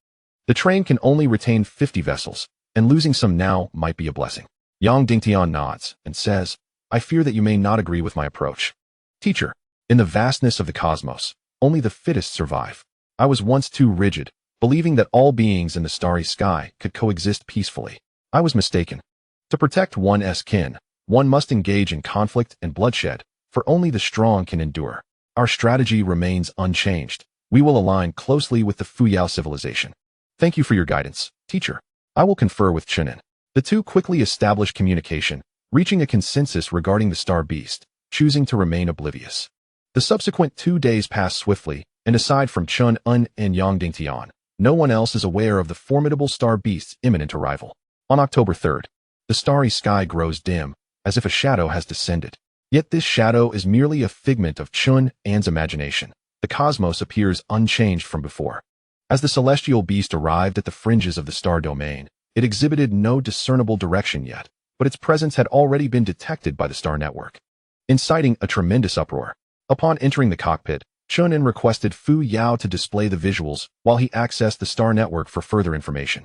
Speaker 1: The train can only retain 50 vessels, and losing some now might be a blessing. Yang Dingtian nods and says, I fear that you may not agree with my approach. Teacher, in the vastness of the cosmos, only the fittest survive. I was once too rigid, believing that all beings in the starry sky could coexist peacefully. I was mistaken. To protect one's kin, one must engage in conflict and bloodshed, for only the strong can endure. Our strategy remains unchanged. We will align closely with the Fuyao civilization. Thank you for your guidance, teacher. I will confer with Chen An. The two quickly established communication, reaching a consensus regarding the star beast, choosing to remain oblivious. The subsequent 2 days passed swiftly, and aside from Chen An and Yang Dingtian, no one else is aware of the formidable star beast's imminent arrival. On October 3rd, the starry sky grows dim, as if a shadow has descended. Yet this shadow is merely a figment of Chen An's imagination. The cosmos appears unchanged from before. As the celestial beast arrived at the fringes of the star domain, it exhibited no discernible direction yet, but its presence had already been detected by the star network, inciting a tremendous uproar. Upon entering the cockpit, Chen An requested Fuyao to display the visuals while he accessed the star network for further information.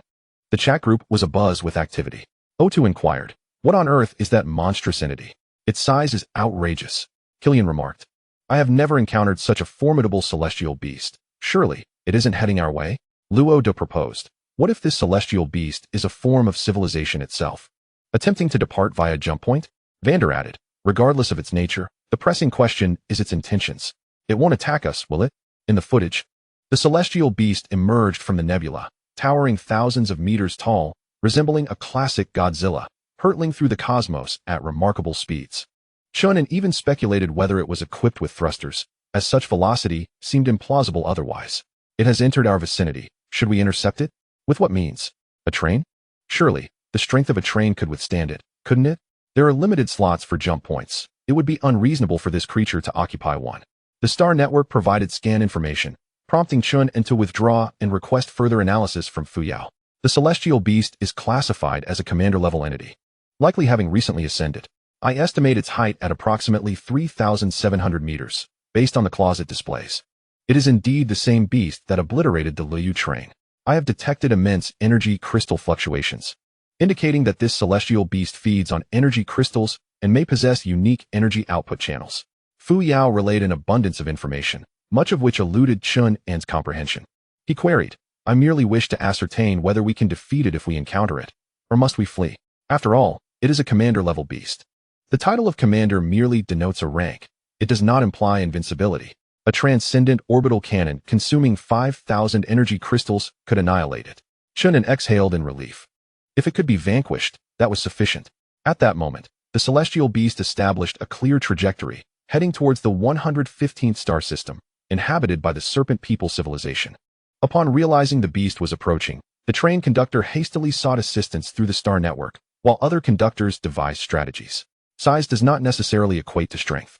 Speaker 1: The chat group was abuzz with activity. O2 inquired, "What on earth is that monstrous entity? Its size is outrageous." Killian remarked, "I have never encountered such a formidable celestial beast. Surely, it isn't heading our way?" Luo De proposed, "What if this celestial beast is a form of civilization itself, attempting to depart via jump point?" Vander added, "Regardless of its nature, the pressing question is its intentions. It won't attack us, will it?" In the footage, the celestial beast emerged from the nebula, towering thousands of meters tall, resembling a classic Godzilla, hurtling through the cosmos at remarkable speeds. Chen An even speculated whether it was equipped with thrusters, as such velocity seemed implausible otherwise. "It has entered our vicinity. Should we intercept it? With what means? A train? Surely, the strength of a train could withstand it, couldn't it? There are limited slots for jump points. It would be unreasonable for this creature to occupy one." The star network provided scan information, prompting Chen An to withdraw and request further analysis from Fuyao. The celestial beast is classified as a commander-level entity, likely having recently ascended. I estimate its height at approximately 3,700 meters, based on the closet displays. It is indeed the same beast that obliterated the Liu train. I have detected immense energy crystal fluctuations, indicating that this celestial beast feeds on energy crystals and may possess unique energy output channels. Fuyao relayed an abundance of information, much of which eluded Chen An's comprehension. He queried, "I merely wish to ascertain whether we can defeat it if we encounter it, or must we flee? After all, it is a commander-level beast." The title of commander merely denotes a rank. It does not imply invincibility. A transcendent orbital cannon consuming 5,000 energy crystals could annihilate it. Chen An exhaled in relief. If it could be vanquished, that was sufficient. At that moment, the celestial beast established a clear trajectory, heading towards the 115th star system, inhabited by the Serpent People civilization. Upon realizing the beast was approaching, the train conductor hastily sought assistance through the star network, while other conductors devised strategies. Size does not necessarily equate to strength.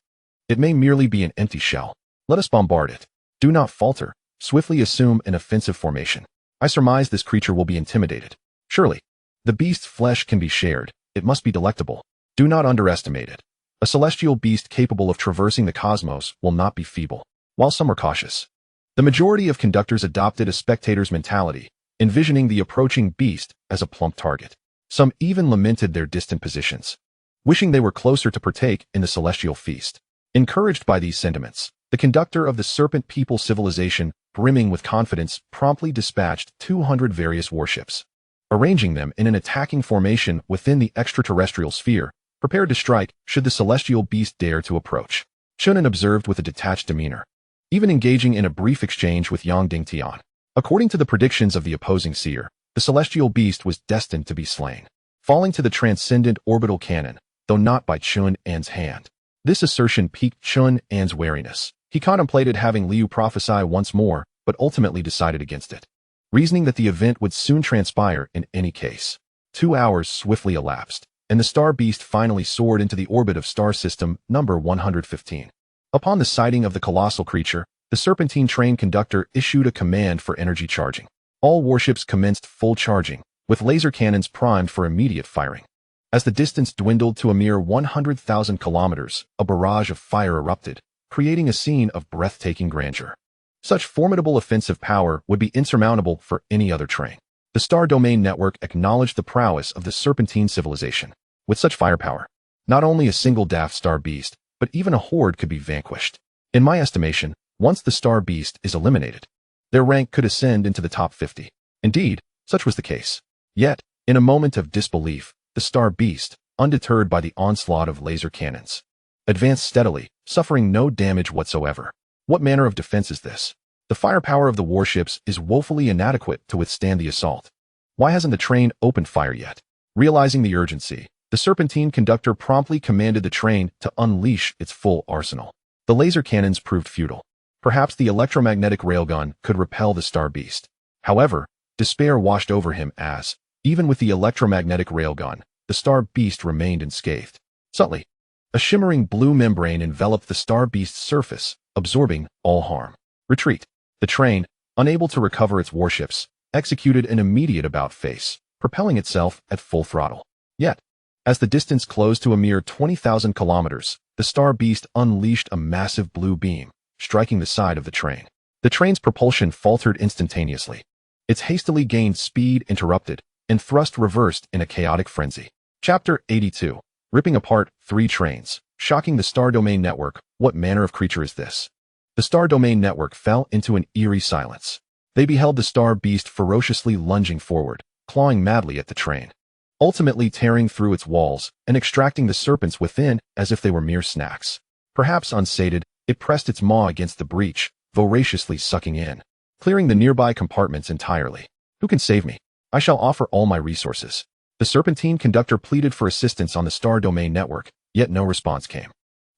Speaker 1: It may merely be an empty shell. Let us bombard it. Do not falter. Swiftly assume an offensive formation. I surmise this creature will be intimidated. Surely, the beast's flesh can be shared. It must be delectable. Do not underestimate it. A celestial beast capable of traversing the cosmos will not be feeble. While some are cautious, the majority of conductors adopted a spectator's mentality, envisioning the approaching beast as a plump target. Some even lamented their distant positions, wishing they were closer to partake in the celestial feast. Encouraged by these sentiments, the conductor of the Serpent People civilization, brimming with confidence, promptly dispatched 200 various warships, arranging them in an attacking formation within the extraterrestrial sphere, prepared to strike should the celestial beast dare to approach. Chen An observed with a detached demeanor, even engaging in a brief exchange with Yang Dingtian. According to the predictions of the opposing seer, the celestial beast was destined to be slain, falling to the transcendent orbital cannon, though not by Chen An's hand. This assertion piqued Chen An's wariness. He contemplated having Liu prophesy once more, but ultimately decided against it, reasoning that the event would soon transpire in any case. 2 hours swiftly elapsed, and the star beast finally soared into the orbit of star system number 115. Upon the sighting of the colossal creature, the serpentine train conductor issued a command for energy charging. All warships commenced full charging, with laser cannons primed for immediate firing. As the distance dwindled to a mere 100,000 kilometers, a barrage of fire erupted, creating a scene of breathtaking grandeur. Such formidable offensive power would be insurmountable for any other train. The Star Domain Network acknowledged the prowess of the Serpentine civilization. With such firepower, not only a single daft star beast, but even a horde could be vanquished. In my estimation, once the star beast is eliminated, their rank could ascend into the top 50. Indeed, such was the case. Yet, in a moment of disbelief, the star beast, undeterred by the onslaught of laser cannons, advanced steadily, suffering no damage whatsoever. What manner of defense is this? The firepower of the warships is woefully inadequate to withstand the assault. Why hasn't the train opened fire yet? Realizing the urgency, the serpentine conductor promptly commanded the train to unleash its full arsenal. The laser cannons proved futile. Perhaps the electromagnetic railgun could repel the star beast. However, despair washed over him as, even with the electromagnetic railgun, the star beast remained unscathed. Subtly, a shimmering blue membrane enveloped the star beast's surface, absorbing all harm. Retreat. The train, unable to recover its warships, executed an immediate about-face, propelling itself at full throttle. Yet, as the distance closed to a mere 20,000 kilometers, the star beast unleashed a massive blue beam, striking the side of the train. The train's propulsion faltered instantaneously. Its hastily gained speed interrupted, and thrust reversed in a chaotic frenzy. Chapter 82. Ripping apart 3 trains, shocking the star domain network. What manner of creature is this? The star domain network fell into an eerie silence. They beheld the star beast ferociously lunging forward, clawing madly at the train, ultimately tearing through its walls and extracting the serpents within as if they were mere snacks. Perhaps unsated, it pressed its maw against the breach, voraciously sucking in, clearing the nearby compartments entirely. Who can save me? I shall offer all my resources. The serpentine conductor pleaded for assistance on the star domain network, yet no response came.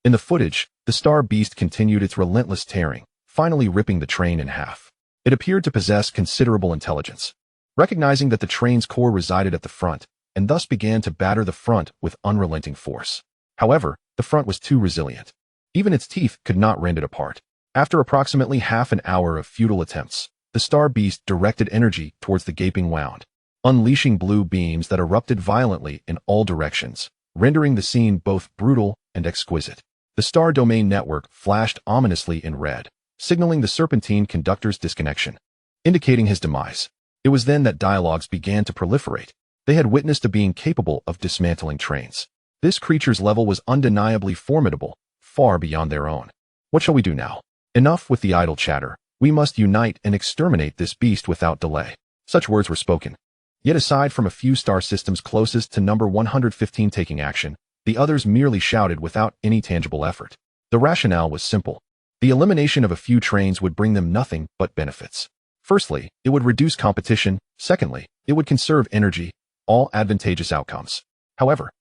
Speaker 1: In the footage, the star beast continued its relentless tearing, finally ripping the train in half. It appeared to possess considerable intelligence, recognizing that the train's core resided at the front, and thus began to batter the front with unrelenting force. However, the front was too resilient. Even its teeth could not rend it apart. After approximately half an hour of futile attempts, the star beast directed energy towards the gaping wound, unleashing blue beams that erupted violently in all directions, rendering the scene both brutal and exquisite. The star domain network flashed ominously in red, signaling the serpentine conductor's disconnection, indicating his demise. It was then that dialogues began to proliferate. They had witnessed a being capable of dismantling trains. This creature's level was undeniably formidable, far beyond their own. What shall we do now? Enough with the idle chatter. We must unite and exterminate this beast without delay. Such words were spoken. Yet aside from a few star systems closest to number 115 taking action, the others merely shouted without any tangible effort. The rationale was simple. The elimination of a few trains would bring them nothing but benefits. Firstly, it would reduce competition. Secondly, it would conserve energy, all advantageous outcomes. However,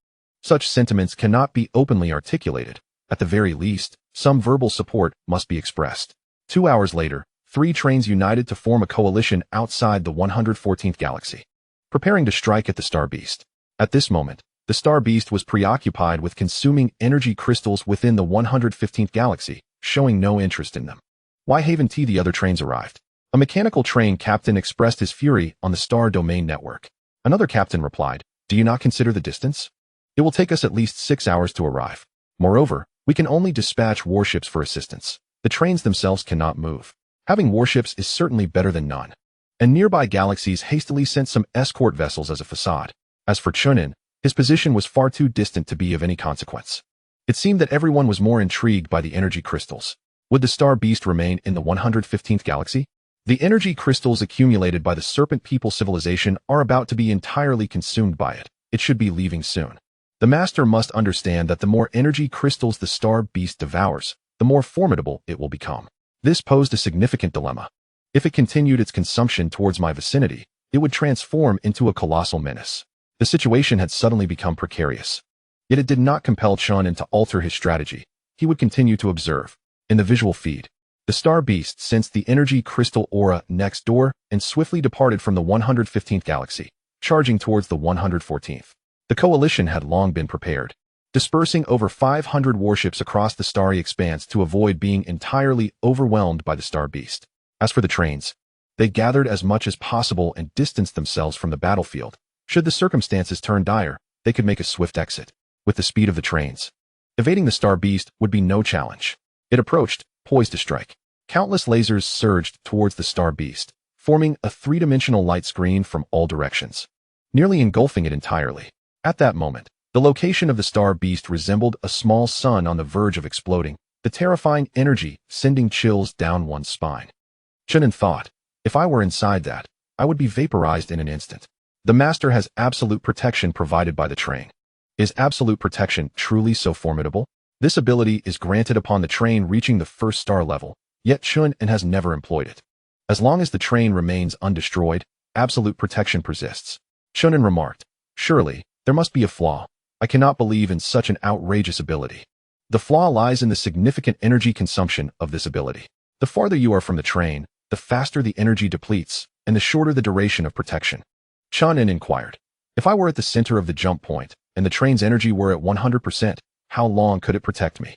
Speaker 1: such sentiments cannot be openly articulated. At the very least, some verbal support must be expressed. 2 hours later, 3 trains united to form a coalition outside the 114th galaxy, preparing to strike at the star beast. At this moment, the star beast was preoccupied with consuming energy crystals within the 115th galaxy, showing no interest in them. Why haven't the other trains arrived? A mechanical train captain expressed his fury on the star domain network. Another captain replied, "Do you not consider the distance? It will take us at least 6 hours to arrive. Moreover, we can only dispatch warships for assistance. The trains themselves cannot move. Having warships is certainly better than none." And nearby galaxies hastily sent some escort vessels as a facade. As for Chen An, his position was far too distant to be of any consequence. It seemed that everyone was more intrigued by the energy crystals. Would the star beast remain in the 115th galaxy? The energy crystals accumulated by the Serpent People civilization are about to be entirely consumed by it. It should be leaving soon. The master must understand that the more energy crystals the star beast devours, the more formidable it will become. This posed a significant dilemma. If it continued its consumption towards my vicinity, it would transform into a colossal menace. The situation had suddenly become precarious. Yet it did not compel Chen An to alter his strategy. He would continue to observe. In the visual feed, the star beast sensed the energy crystal aura next door and swiftly departed from the 115th galaxy, charging towards the 114th. The coalition had long been prepared, dispersing over 500 warships across the starry expanse to avoid being entirely overwhelmed by the star beast. As for the trains, they gathered as much as possible and distanced themselves from the battlefield. Should the circumstances turn dire, they could make a swift exit. With the speed of the trains, evading the star beast would be no challenge. It approached, poised to strike. Countless lasers surged towards the star beast, forming a three-dimensional light screen from all directions, nearly engulfing it entirely. At that moment, the location of the star beast resembled a small sun on the verge of exploding, the terrifying energy sending chills down one's spine. Chen An thought, if I were inside that, I would be vaporized in an instant. The master has absolute protection provided by the train. Is absolute protection truly so formidable? This ability is granted upon the train reaching the first star level, yet Chen An has never employed it. As long as the train remains undestroyed, absolute protection persists. Chen An remarked, "Surely, there must be a flaw. I cannot believe in such an outrageous ability." The flaw lies in the significant energy consumption of this ability. The farther you are from the train, the faster the energy depletes, and the shorter the duration of protection. Chen An inquired, "If I were at the center of the jump point, and the train's energy were at 100%, how long could it protect me?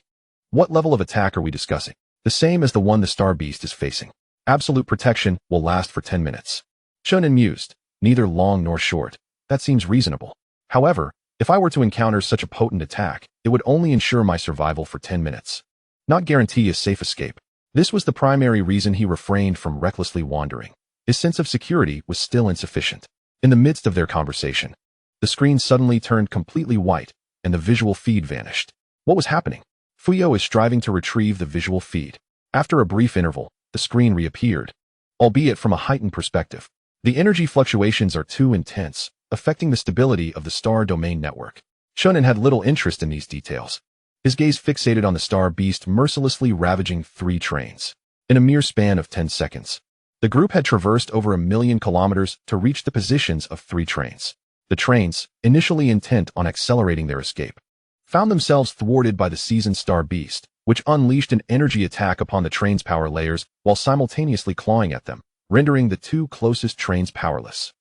Speaker 1: What level of attack are we discussing?" "The same as the one the Star Beast is facing. Absolute protection will last for 10 minutes. Chen An mused, "Neither long nor short. That seems reasonable. However, if I were to encounter such a potent attack, it would only ensure my survival for 10 minutes. Not guarantee a safe escape." This was the primary reason he refrained from recklessly wandering. His sense of security was still insufficient. In the midst of their conversation, the screen suddenly turned completely white, and the visual feed vanished. What was happening? Fuyao is striving to retrieve the visual feed. After a brief interval, the screen reappeared, albeit from a heightened perspective. The energy fluctuations are too intense, affecting the stability of the star domain network. Chen An had little interest in these details. His gaze fixated on the Star Beast mercilessly ravaging 3 trains. In a mere span of 10 seconds, the group had traversed over 1,000,000 kilometers to reach the positions of 3 trains. The trains, initially intent on accelerating their escape, found themselves thwarted by the seasoned Star Beast, which unleashed an energy attack upon the train's power layers while simultaneously clawing at them, rendering the 2 closest trains powerless.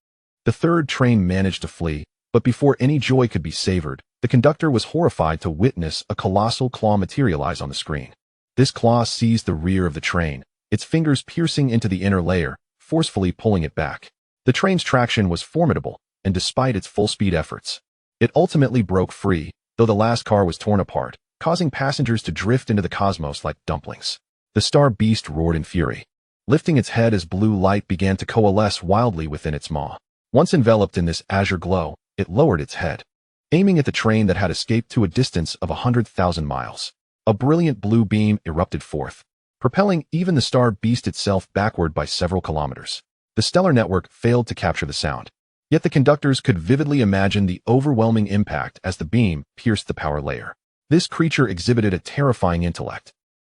Speaker 1: The 3rd train managed to flee, but before any joy could be savored, the conductor was horrified to witness a colossal claw materialize on the screen. This claw seized the rear of the train, its fingers piercing into the inner layer, forcefully pulling it back. The train's traction was formidable, and despite its full-speed efforts, it ultimately broke free, though the last car was torn apart, causing passengers to drift into the cosmos like dumplings. The Star Beast roared in fury, lifting its head as blue light began to coalesce wildly within its maw. Once enveloped in this azure glow, it lowered its head, aiming at the train that had escaped to a distance of 100,000 miles. A brilliant blue beam erupted forth, propelling even the Star Beast itself backward by several kilometers. The stellar network failed to capture the sound, yet the conductors could vividly imagine the overwhelming impact as the beam pierced the power layer. This creature exhibited a terrifying intellect.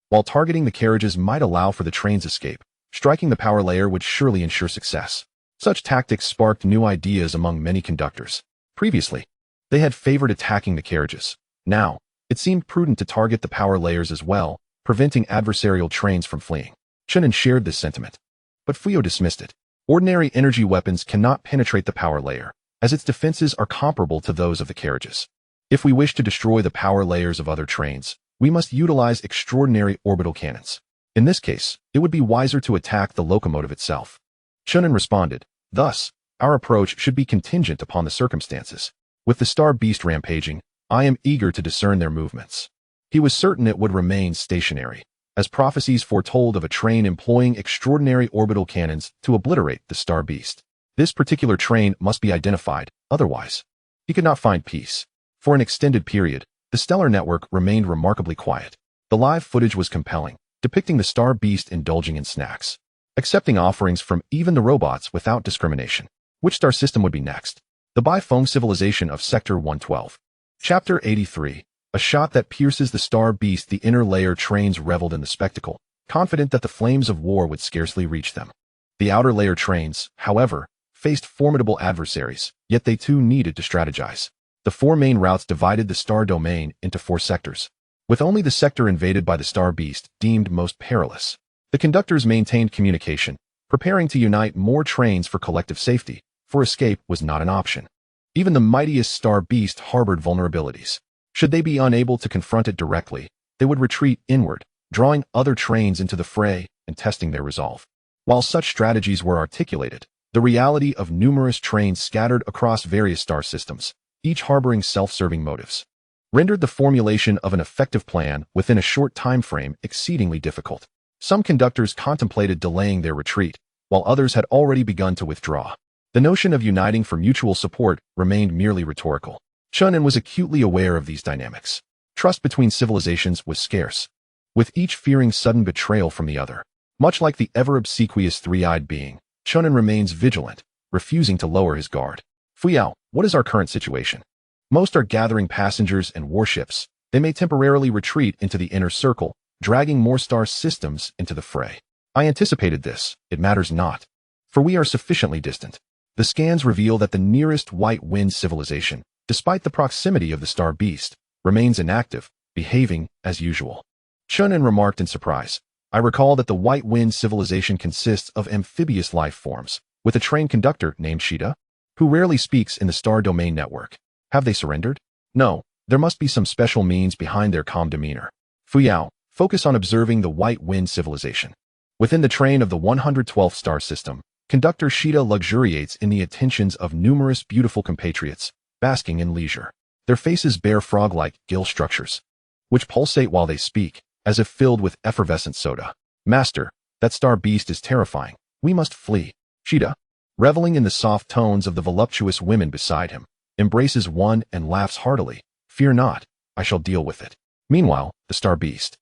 Speaker 1: While targeting the carriages might allow for the train's escape, striking the power layer would surely ensure success. Such tactics sparked new ideas among many conductors. Previously, they had favored attacking the carriages. Now, it seemed prudent to target the power layers as well, preventing adversarial trains from fleeing. Chen An shared this sentiment, but Fuyao dismissed it. Ordinary energy weapons cannot penetrate the power layer, as its defenses are comparable to those of the carriages. If we wish to destroy the power layers of other trains, we must utilize extraordinary orbital cannons. In this case, it would be wiser to attack the locomotive itself. Chen An responded, "Thus, our approach should be contingent upon the circumstances. With the Star Beast rampaging, I am eager to discern their movements." He was certain it would remain stationary, as prophecies foretold of a train employing extraordinary orbital cannons to obliterate the Star Beast. This particular train must be identified, otherwise, he could not find peace. For an extended period, the stellar network remained remarkably quiet. The live footage was compelling, depicting the Star Beast indulging in snacks, accepting offerings from even the robots without discrimination. Which star system would be next? The bi-foam civilization of Sector 112. Chapter 83. A shot that pierces the Star Beast. The inner layer trains reveled in the spectacle, confident that the flames of war would scarcely reach them. The outer layer trains, however, faced formidable adversaries, yet they too needed to strategize. The 4 main routes divided the star domain into 4 sectors, with only the sector invaded by the Star Beast deemed most perilous. The conductors maintained communication, preparing to unite more trains for collective safety, for escape was not an option. Even the mightiest Star Beast harbored vulnerabilities. Should they be unable to confront it directly, they would retreat inward, drawing other trains into the fray and testing their resolve. While such strategies were articulated, the reality of numerous trains scattered across various star systems, each harboring self-serving motives, rendered the formulation of an effective plan within a short time frame exceedingly difficult. Some conductors contemplated delaying their retreat, while others had already begun to withdraw. The notion of uniting for mutual support remained merely rhetorical. Chen An was acutely aware of these dynamics. Trust between civilizations was scarce, with each fearing sudden betrayal from the other. Much like the ever-obsequious three-eyed being, Chen An remains vigilant, refusing to lower his guard. "Fuyao, what is our current situation?" "Most are gathering passengers and warships. They may temporarily retreat into the inner circle, dragging more star systems into the fray. I anticipated this. It matters not, for we are sufficiently distant." The scans reveal that the nearest white wind civilization, despite the proximity of the star beast, remains inactive, behaving as usual. Chen An remarked in surprise. I recall that the white wind civilization consists of amphibious life forms, with a trained conductor named Shida, who rarely speaks in the star domain network. Have they surrendered? No, there must be some special means behind their calm demeanor. Fuyao, focus on observing the white wind civilization. Within the train of the 112th star system, conductor Shida luxuriates in the attentions of numerous beautiful compatriots, basking in leisure. Their faces bear frog-like gill structures, which pulsate while they speak, as if filled with effervescent soda. Master, that star beast is terrifying. We must flee. Shida, reveling in the soft tones of the voluptuous women beside him, embraces one and laughs heartily. Fear not, I shall deal with it. Meanwhile, the star beast,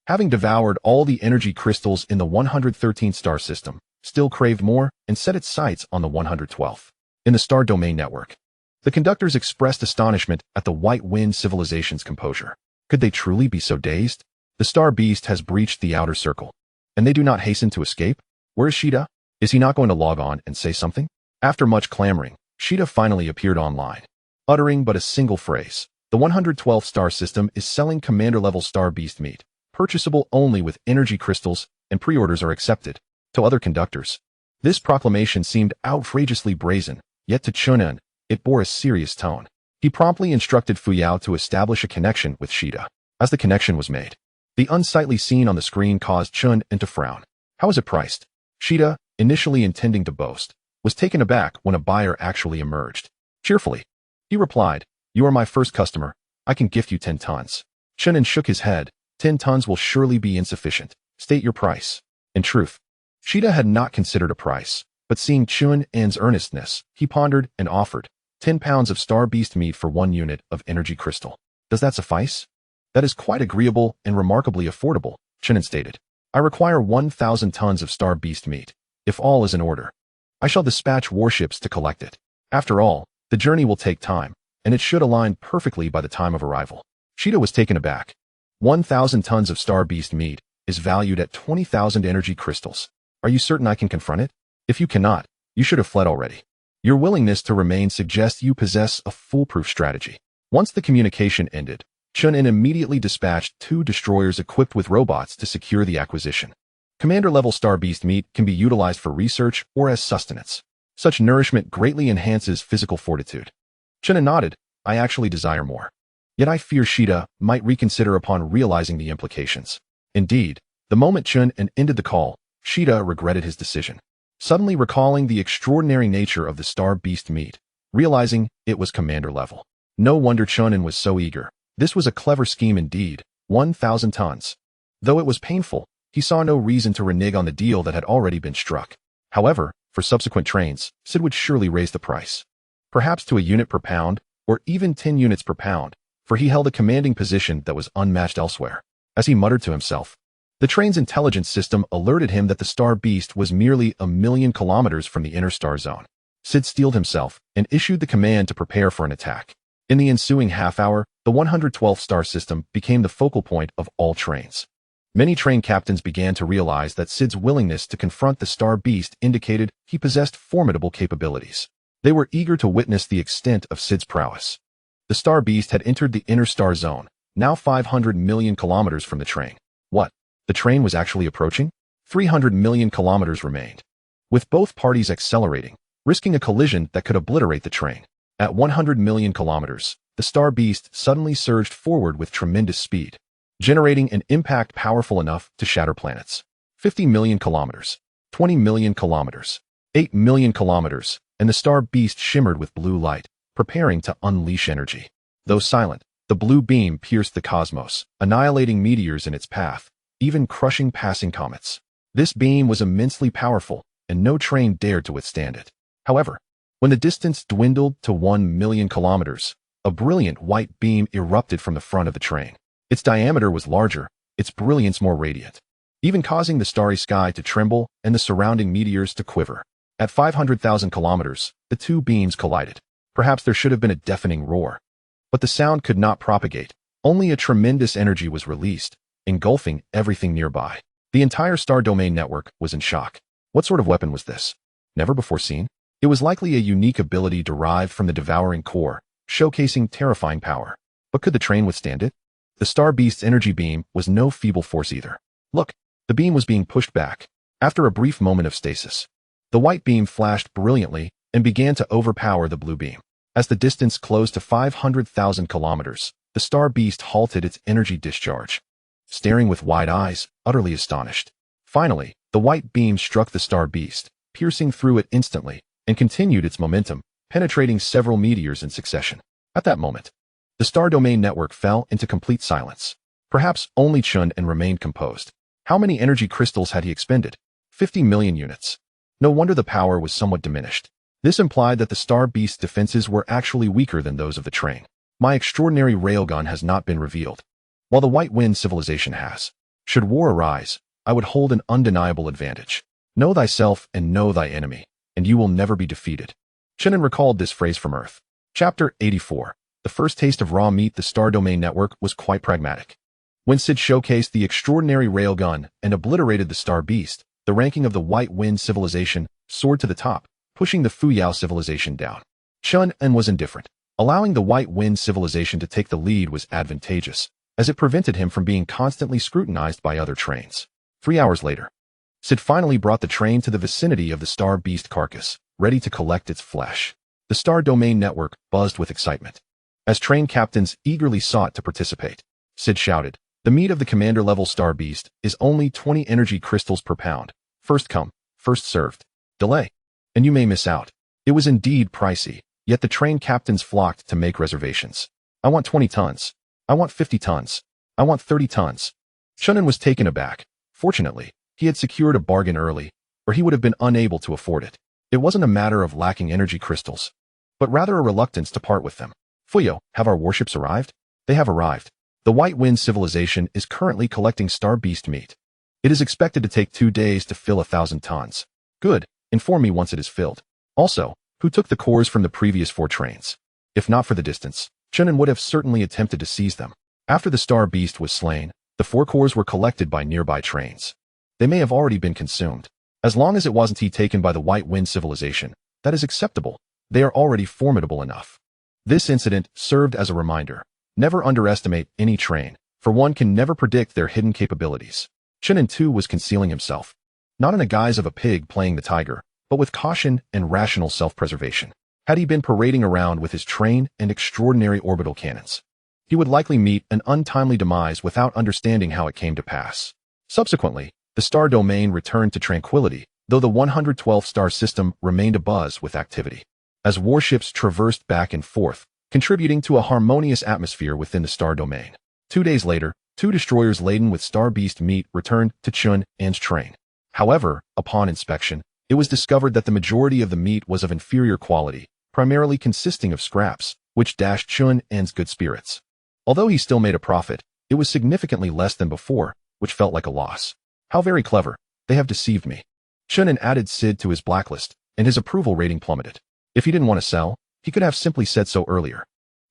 Speaker 1: having devoured all the energy crystals in the 113th star system, still craved more and set its sights on the 112th. In the star domain network, the conductors expressed astonishment at the white wind civilization's composure. Could they truly be so dazed? The star beast has breached the outer circle, and they do not hasten to escape? Where is Shida? Is he not going to log on and say something? After much clamoring, Shida finally appeared online, uttering but a single phrase. The 112th star system is selling commander-level star beast meat, purchasable only with energy crystals, and pre-orders are accepted. To other conductors, this proclamation seemed outrageously brazen, yet to Chen An, it bore a serious tone. He promptly instructed Fuyao to establish a connection with Shida. As the connection was made, the unsightly scene on the screen caused Chen An to frown. How is it priced? Shida, initially intending to boast, was taken aback when a buyer actually emerged. Cheerfully, he replied, You are my first customer. I can gift you 10 tons. Chen An shook his head. 10 tons will surely be insufficient. State your price. In truth, Shida had not considered a price, but seeing Chen An's earnestness, he pondered and offered 10 pounds of star beast meat for 1 unit of energy crystal. Does that suffice? That is quite agreeable and remarkably affordable, Chen An stated. I require 1,000 tons of star beast meat. If all is in order, I shall dispatch warships to collect it. After all, the journey will take time, and it should align perfectly by the time of arrival. Shida was taken aback. 1,000 tons of star beast meat is valued at 20,000 energy crystals. Are you certain I can confront it? If you cannot, you should have fled already. Your willingness to remain suggests you possess a foolproof strategy. Once the communication ended, Chen An immediately dispatched 2 destroyers equipped with robots to secure the acquisition. Commander-level star beast meat can be utilized for research or as sustenance. Such nourishment greatly enhances physical fortitude. Chen An nodded. I actually desire more. Yet I fear Shida might reconsider upon realizing the implications. Indeed, the moment Chen An ended the call, Shida regretted his decision. Suddenly recalling the extraordinary nature of the star beast meat, realizing it was commander level. No wonder Chen An was so eager. This was a clever scheme indeed. 1,000 tons. Though it was painful, he saw no reason to renege on the deal that had already been struck. However, for subsequent trains, Sid would surely raise the price. Perhaps to a unit per pound, or even 10 units per pound, for he held a commanding position that was unmatched elsewhere. As he muttered to himself, the train's intelligence system alerted him that the star beast was merely 1,000,000 kilometers from the inner star zone. Sid steeled himself and issued the command to prepare for an attack. In the ensuing half-hour, the 112th star system became the focal point of all trains. Many train captains began to realize that Sid's willingness to confront the star beast indicated he possessed formidable capabilities. They were eager to witness the extent of Sid's prowess. The star beast had entered the inner star zone, now 500 million kilometers from the train. What? The train was actually approaching? 300 million kilometers remained, with both parties accelerating, risking a collision that could obliterate the train. At 100 million kilometers, the star beast suddenly surged forward with tremendous speed, generating an impact powerful enough to shatter planets. 50 million kilometers, 20 million kilometers, 8 million kilometers, and the star beast shimmered with blue light, preparing to unleash energy. Though silent, the blue beam pierced the cosmos, annihilating meteors in its path, even crushing passing comets. This beam was immensely powerful, and no train dared to withstand it. However, when the distance dwindled to 1 million kilometers, a brilliant white beam erupted from the front of the train. Its diameter was larger, its brilliance more radiant, even causing the starry sky to tremble and the surrounding meteors to quiver. At 500,000 kilometers, the 2 beams collided. Perhaps there should have been a deafening roar. But the sound could not propagate. Only a tremendous energy was released, engulfing everything nearby. The entire star domain network was in shock. What sort of weapon was this? Never before seen? It was likely a unique ability derived from the devouring core, showcasing terrifying power. But could the train withstand it? The star beast's energy beam was no feeble force either. Look, the beam was being pushed back. After a brief moment of stasis, the white beam flashed brilliantly and began to overpower the blue beam. As the distance closed to 500,000 kilometers, the star beast halted its energy discharge, staring with wide eyes, utterly astonished. Finally, the white beam struck the star beast, piercing through it instantly, and continued its momentum, penetrating several meteors in succession. At that moment, the star domain network fell into complete silence. Perhaps only Chen An remained composed. How many energy crystals had he expended? 50 million units. No wonder the power was somewhat diminished. This implied that the star beast's defenses were actually weaker than those of the train. My extraordinary railgun has not been revealed, while the White Wind civilization has. Should war arise, I would hold an undeniable advantage. Know thyself and know thy enemy, and you will never be defeated. Chen An recalled this phrase from Earth. Chapter 84. The first taste of raw meat. The star domain network was quite pragmatic. When Sid showcased the extraordinary railgun and obliterated the star beast, the ranking of the White Wind civilization soared to the top, pushing the Fuyao civilization down. Chen An was indifferent. Allowing the White Wind civilization to take the lead was advantageous, as it prevented him from being constantly scrutinized by other trains. 3 hours later, Sid finally brought the train to the vicinity of the star beast carcass, ready to collect its flesh. The star domain network buzzed with excitement. As train captains eagerly sought to participate, Sid shouted, "The meat of the commander-level star beast is only 20 energy crystals per pound. First come, first served. Delay, and you may miss out." It was indeed pricey, yet the train captains flocked to make reservations. "I want 20 tons. I want 50 tons. I want 30 tons. Chen An was taken aback. Fortunately, he had secured a bargain early, or he would have been unable to afford it. It wasn't a matter of lacking energy crystals, but rather a reluctance to part with them. "Fuyao, have our warships arrived?" "They have arrived. The White Wind civilization is currently collecting star beast meat. It is expected to take 2 days to fill 1,000 tons. Good. Inform me once it is filled. Also, who took the cores from the previous 4 trains? If not for the distance, Chen An would have certainly attempted to seize them." After the star beast was slain, the 4 cores were collected by nearby trains. They may have already been consumed. As long as it wasn't taken by the White Wind civilization, that is acceptable. They are already formidable enough. This incident served as a reminder. Never underestimate any train, for one can never predict their hidden capabilities. Chen An too was concealing himself, not in the guise of a pig playing the tiger, but with caution and rational self-preservation. Had he been parading around with his train and extraordinary orbital cannons, he would likely meet an untimely demise without understanding how it came to pass. Subsequently, the star domain returned to tranquility, though the 112th star system remained abuzz with activity. As warships traversed back and forth, contributing to a harmonious atmosphere within the star domain. 2 days later, 2 destroyers laden with star beast meat returned to Chen An's train. However, upon inspection, it was discovered that the majority of the meat was of inferior quality, primarily consisting of scraps, which dashed Chen An's good spirits. Although he still made a profit, it was significantly less than before, which felt like a loss. "How very clever. They have deceived me." Chen An added Sid to his blacklist, and his approval rating plummeted. If he didn't want to sell, he could have simply said so earlier.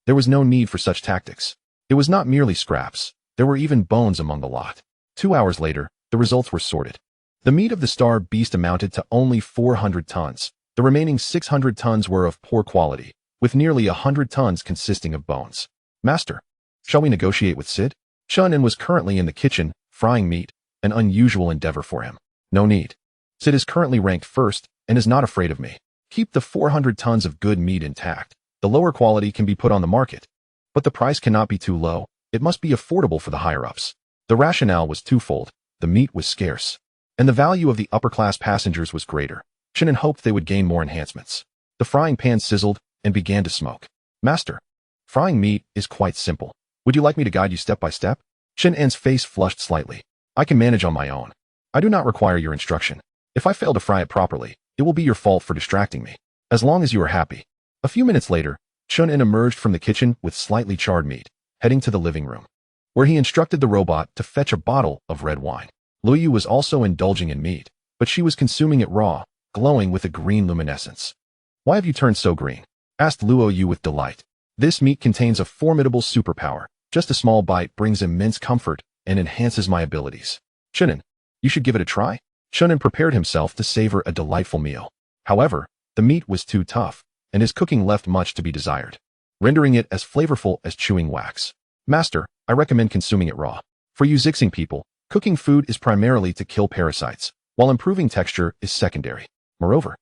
Speaker 1: There was no need for such tactics. It was not merely scraps. There were even bones among the lot. 2 hours later, the results were sorted. The meat of the star beast amounted to only 400 tons. The remaining 600 tons were of poor quality, with nearly 100 tons consisting of bones. "Master, shall we negotiate with Sid?" Chen An was currently in the kitchen, frying meat, an unusual endeavor for him. "No need. Sid is currently ranked first and is not afraid of me. Keep the 400 tons of good meat intact. The lower quality can be put on the market. But the price cannot be too low. It must be affordable for the higher-ups." The rationale was twofold. The meat was scarce, and the value of the upper-class passengers was greater. Chen An hoped they would gain more enhancements. The frying pan sizzled and began to smoke. "Master, frying meat is quite simple. Would you like me to guide you step by step?" Chen An's face flushed slightly. "I can manage on my own. I do not require your instruction. If I fail to fry it properly, it will be your fault for distracting me. As long as you are happy." A few minutes later, Chen An emerged from the kitchen with slightly charred meat, heading to the living room, where he instructed the robot to fetch a bottle of red wine. Luoyu was also indulging in meat, but she was consuming it raw, glowing with a green luminescence. "Why have you turned so green?" asked Luoyu with delight. "This meat contains a formidable superpower. Just a small bite brings immense comfort and enhances my abilities. Chen An, you should give it a try." Chen An prepared himself to savor a delightful meal. However, The meat was too tough, and his cooking left much to be desired, rendering it as flavorful as chewing wax. Master, I recommend consuming it raw. For you Xixing people, cooking food is primarily to kill parasites, while improving texture is secondary. Moreover,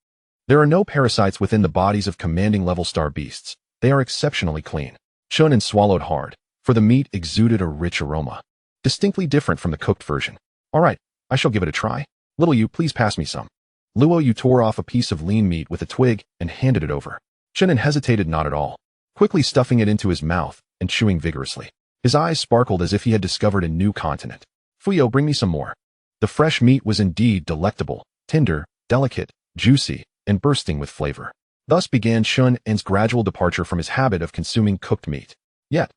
Speaker 1: there are no parasites within the bodies of commanding level star beasts. They are exceptionally clean. Chen An swallowed hard, for the meat exuded a rich aroma, distinctly different from the cooked version. All right, I shall give it a try. Little you, please pass me some. Luo Yu tore off a piece of lean meat with a twig and handed it over. Chen An hesitated not at all, quickly stuffing it into his mouth and chewing vigorously. His eyes sparkled as if he had discovered a new continent. Fuyao, bring me some more. The fresh meat was indeed delectable, tender, delicate, juicy, and bursting with flavor. Thus began Chen An's gradual departure from his habit of consuming cooked meat. Yet,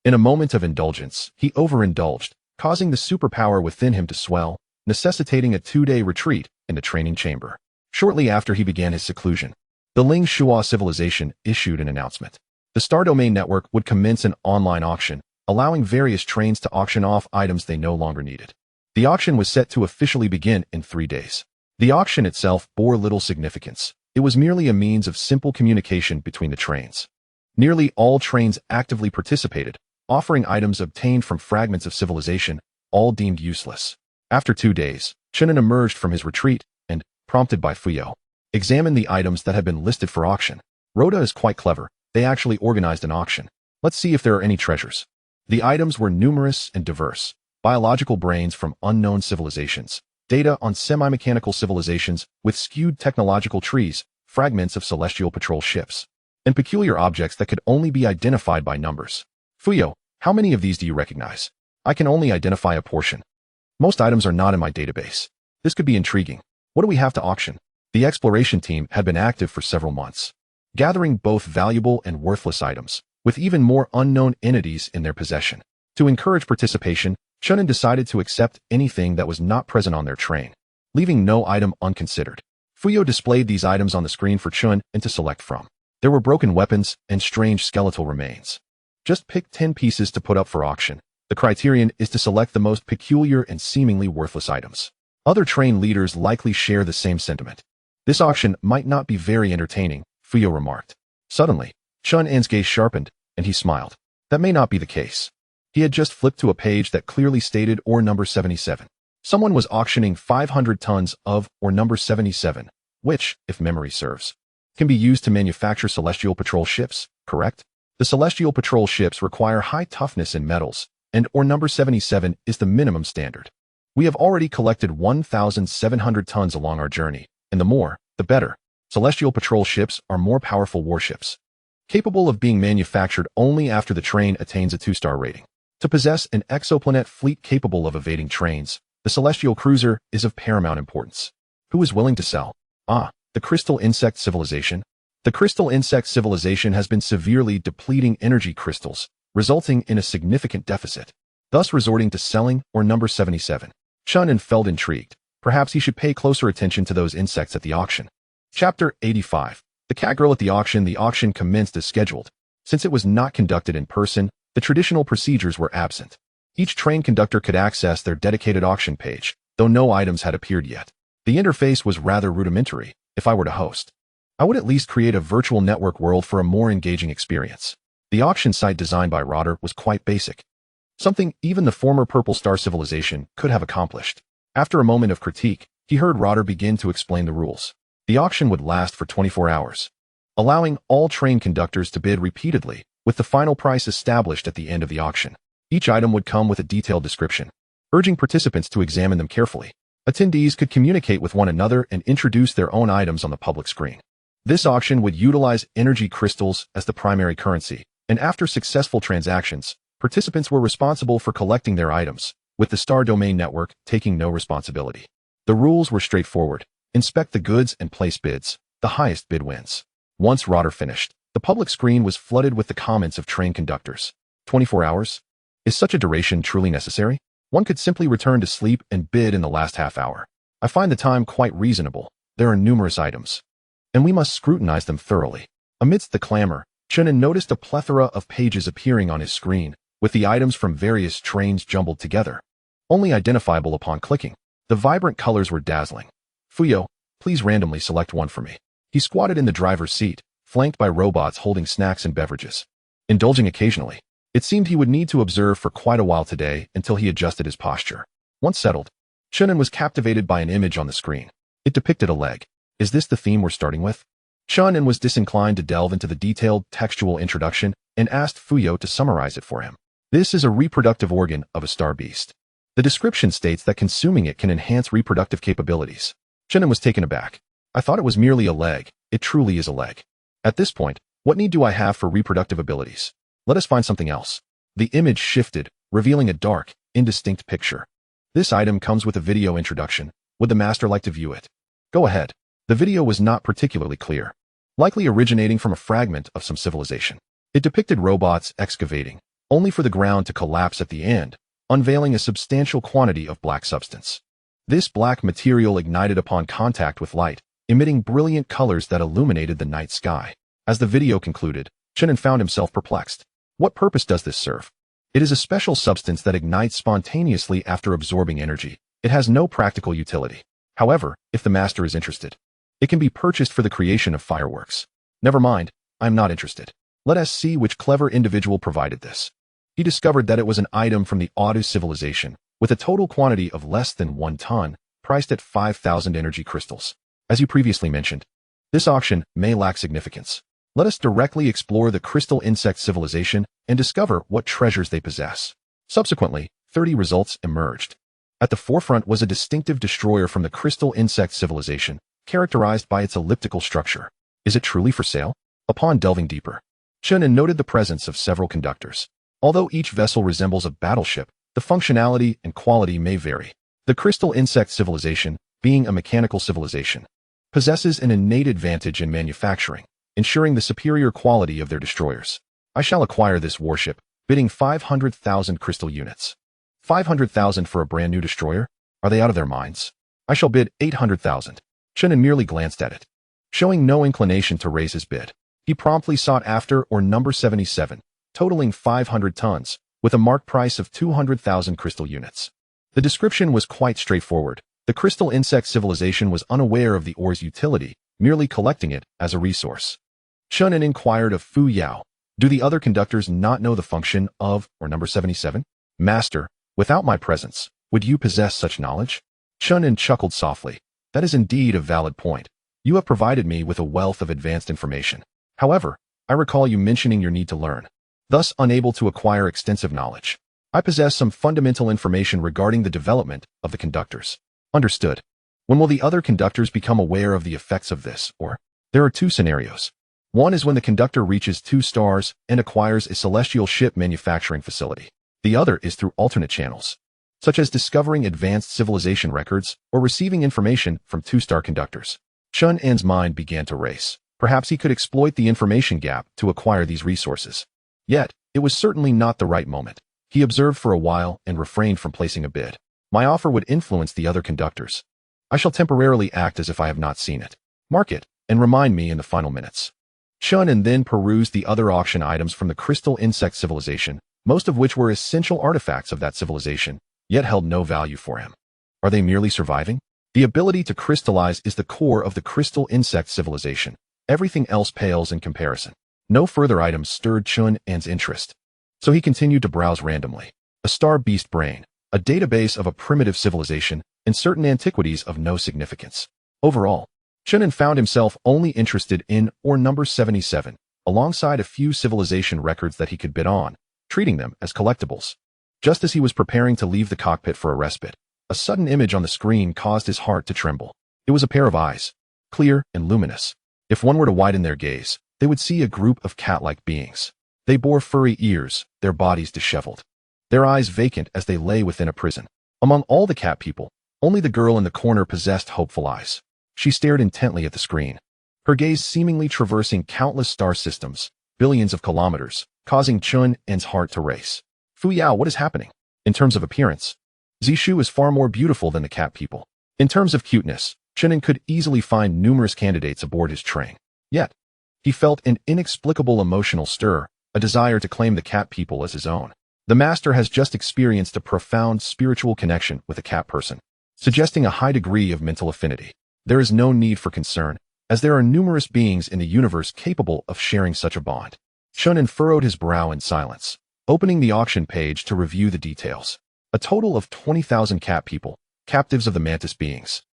Speaker 1: in a moment of indulgence, he overindulged, causing the superpower within him to swell, necessitating a 2-day retreat in the training chamber. Shortly after he began his seclusion, the Ling Shua civilization issued an announcement. The Star Domain Network would commence an online auction, allowing various trains to auction off items they no longer needed. The auction was set to officially begin in 3 days. The auction itself bore little significance. It was merely a means of simple communication between the trains. Nearly all trains actively participated, offering items obtained from fragments of civilization, all deemed useless. After 2 days, Chen An emerged from his retreat and, prompted by Fuyao, examined the items that had been listed for auction. Rhoda is quite clever. They actually organized an auction. Let's see if there are any treasures. The items were numerous and diverse. Biological brains from unknown civilizations, data on semi-mechanical civilizations with skewed technological trees, fragments of celestial patrol ships, and peculiar objects that could only be identified by numbers. Fuyao, how many of these do you recognize? I can only identify a portion. Most items are not in my database. This could be intriguing. What do we have to auction? The exploration team had been active for several months, gathering both valuable and worthless items, with even more unknown entities in their possession. To encourage participation, Chen An decided to accept anything that was not present on their train, leaving no item unconsidered. Fuyao displayed these items on the screen for Chen An to select from. There were broken weapons and strange skeletal remains. Just pick 10 pieces to put up for auction. The criterion is to select the most peculiar and seemingly worthless items. Other train leaders likely share the same sentiment. This auction might not be very entertaining, Fuyao remarked. Suddenly, Chen An's gaze sharpened, and he smiled. That may not be the case. He had just flipped to a page that clearly stated ore number 77. Someone was auctioning 500 tons of ore number 77, which, if memory serves, can be used to manufacture celestial patrol ships, correct? The celestial patrol ships require high toughness in metals, and ore number 77 is the minimum standard. We have already collected 1,700 tons along our journey, and the more, the better. Celestial patrol ships are more powerful warships, capable of being manufactured only after the train attains a 2-star rating. To possess an exoplanet fleet capable of evading trains, the celestial cruiser is of paramount importance. Who is willing to sell? The crystal insect civilization. The crystal insect civilization has been severely depleting energy crystals, resulting in a significant deficit, thus resorting to selling ore number 77. Chen An felt intrigued. Perhaps he should pay closer attention to those insects at the auction. Chapter 85. The cat girl at the auction. The auction commenced as scheduled. Since it was not conducted in person, the traditional procedures were absent. Each train conductor could access their dedicated auction page, though no items had appeared yet. The interface was rather rudimentary. If I were to host, I would at least create a virtual network world for a more engaging experience. The auction site designed by Rotter was quite basic, something even the former Purple Star civilization could have accomplished. After a moment of critique, he heard Rotter begin to explain the rules. The auction would last for 24 hours, allowing all train conductors to bid repeatedly, with the final price established at the end of the auction. Each item would come with a detailed description, urging participants to examine them carefully. Attendees could communicate with one another and introduce their own items on the public screen. This auction would utilize energy crystals as the primary currency, and after successful transactions, participants were responsible for collecting their items, with the Star Domain Network taking no responsibility. The rules were straightforward. Inspect the goods and place bids. The highest bid wins. Once Rotter finished, the public screen was flooded with the comments of train conductors. 24 hours? Is such a duration truly necessary? One could simply return to sleep and bid in the last half hour. I find the time quite reasonable. There are numerous items, and we must scrutinize them thoroughly. Amidst the clamor, Chen An noticed a plethora of pages appearing on his screen, with the items from various trains jumbled together, only identifiable upon clicking. The vibrant colors were dazzling. Fuyao, please randomly select one for me. He squatted in the driver's seat, flanked by robots holding snacks and beverages. Indulging occasionally. It seemed he would need to observe for quite a while today until he adjusted his posture. Once settled, Chen An was captivated by an image on the screen. It depicted a leg. Is this the theme we're starting with? Chen An was disinclined to delve into the detailed textual introduction and asked Fuyao to summarize it for him. This is a reproductive organ of a star beast. The description states that consuming it can enhance reproductive capabilities. Chen An was taken aback. I thought it was merely a leg. It truly is a leg. At this point, what need do I have for reproductive abilities? Let us find something else. The image shifted, revealing a dark, indistinct picture. This item comes with a video introduction. Would the master like to view it? Go ahead. The video was not particularly clear, likely originating from a fragment of some civilization. It depicted robots excavating, only for the ground to collapse at the end, unveiling a substantial quantity of black substance. This black material ignited upon contact with light, emitting brilliant colors that illuminated the night sky. As the video concluded, Chen An found himself perplexed. What purpose does this serve? It is a special substance that ignites spontaneously after absorbing energy. It has no practical utility. However, if the master is interested, it can be purchased for the creation of fireworks. Never mind, I am not interested. Let us see which clever individual provided this. He discovered that it was an item from the Audu civilization, with a total quantity of less than 1 ton, priced at 5,000 energy crystals. As you previously mentioned, this auction may lack significance. Let us directly explore the crystal insect civilization and discover what treasures they possess. Subsequently, 30 results emerged. At the forefront was a distinctive destroyer from the crystal insect civilization, characterized by its elliptical structure. Is it truly for sale? Upon delving deeper, Chen An noted the presence of several conductors. Although each vessel resembles a battleship, the functionality and quality may vary. The crystal insect civilization, being a mechanical civilization, possesses an innate advantage in manufacturing, ensuring the superior quality of their destroyers. I shall acquire this warship, bidding 500,000 crystal units. 500,000 for a brand new destroyer? Are they out of their minds? I shall bid 800,000. Chen An merely glanced at it, showing no inclination to raise his bid. He promptly sought after or number 77, totaling 500 tons, with a marked price of 200,000 crystal units. The description was quite straightforward. The crystal insect civilization was unaware of the ore's utility, merely collecting it as a resource. Chen An inquired of Fuyao, do the other conductors not know the function of, or number 77? Master, without my presence, would you possess such knowledge? Chen An chuckled softly. That is indeed a valid point. You have provided me with a wealth of advanced information. However, I recall you mentioning your need to learn, thus unable to acquire extensive knowledge. I possess some fundamental information regarding the development of the conductors. Understood. When will the other conductors become aware of the effects of this, or? There are 2 scenarios. One is when the conductor reaches 2 stars and acquires a celestial ship manufacturing facility. The other is through alternate channels, such as discovering advanced civilization records or receiving information from 2-star conductors. Chen An's mind began to race. Perhaps he could exploit the information gap to acquire these resources. Yet, it was certainly not the right moment. He observed for a while and refrained from placing a bid. My offer would influence the other conductors. I shall temporarily act as if I have not seen it. Mark it, and remind me in the final minutes. Chen An then perused the other auction items from the crystal insect civilization, most of which were essential artifacts of that civilization, yet held no value for him. Are they merely surviving? The ability to crystallize is the core of the crystal insect civilization. Everything else pales in comparison. No further items stirred Chen An's interest, so he continued to browse randomly. A star beast brain, a database of a primitive civilization, and certain antiquities of no significance. Overall, Chen An found himself only interested in or number 77, alongside a few civilization records that he could bid on, treating them as collectibles. Just as he was preparing to leave the cockpit for a respite, a sudden image on the screen caused his heart to tremble. It was a pair of eyes, clear and luminous. If one were to widen their gaze, they would see a group of cat-like beings. They bore furry ears, their bodies disheveled, their eyes vacant as they lay within a prison. Among all the cat people, only the girl in the corner possessed hopeful eyes. She stared intently at the screen, her gaze seemingly traversing countless star systems, billions of kilometers, causing Chen An's heart to race. Fuyao, what is happening? In terms of appearance, Zishu is far more beautiful than the cat people. In terms of cuteness, Chen An could easily find numerous candidates aboard his train. Yet, he felt an inexplicable emotional stir, a desire to claim the cat people as his own. The master has just experienced a profound spiritual connection with a cat person, suggesting a high degree of mental affinity. There is no need for concern. as there are numerous beings in the universe capable of sharing such a bond. Chen An furrowed his brow in silence, opening the auction page to review the details. A total of 20,000 cat people, captives of the mantis beings,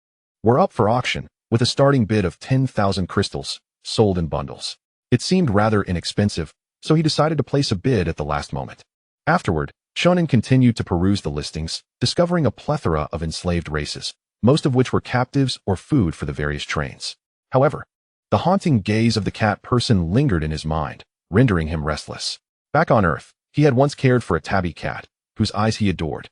Speaker 1: were up for auction, with a starting bid of 10,000 crystals, sold in bundles. It seemed rather inexpensive, so he decided to place a bid at the last moment. Afterward, Chen An continued to peruse the listings, discovering a plethora of enslaved races, most of which were captives or food for the various trains. However, the haunting gaze of the cat person lingered in his mind, rendering him restless. Back on Earth, he had once cared for a tabby cat, whose eyes he adored,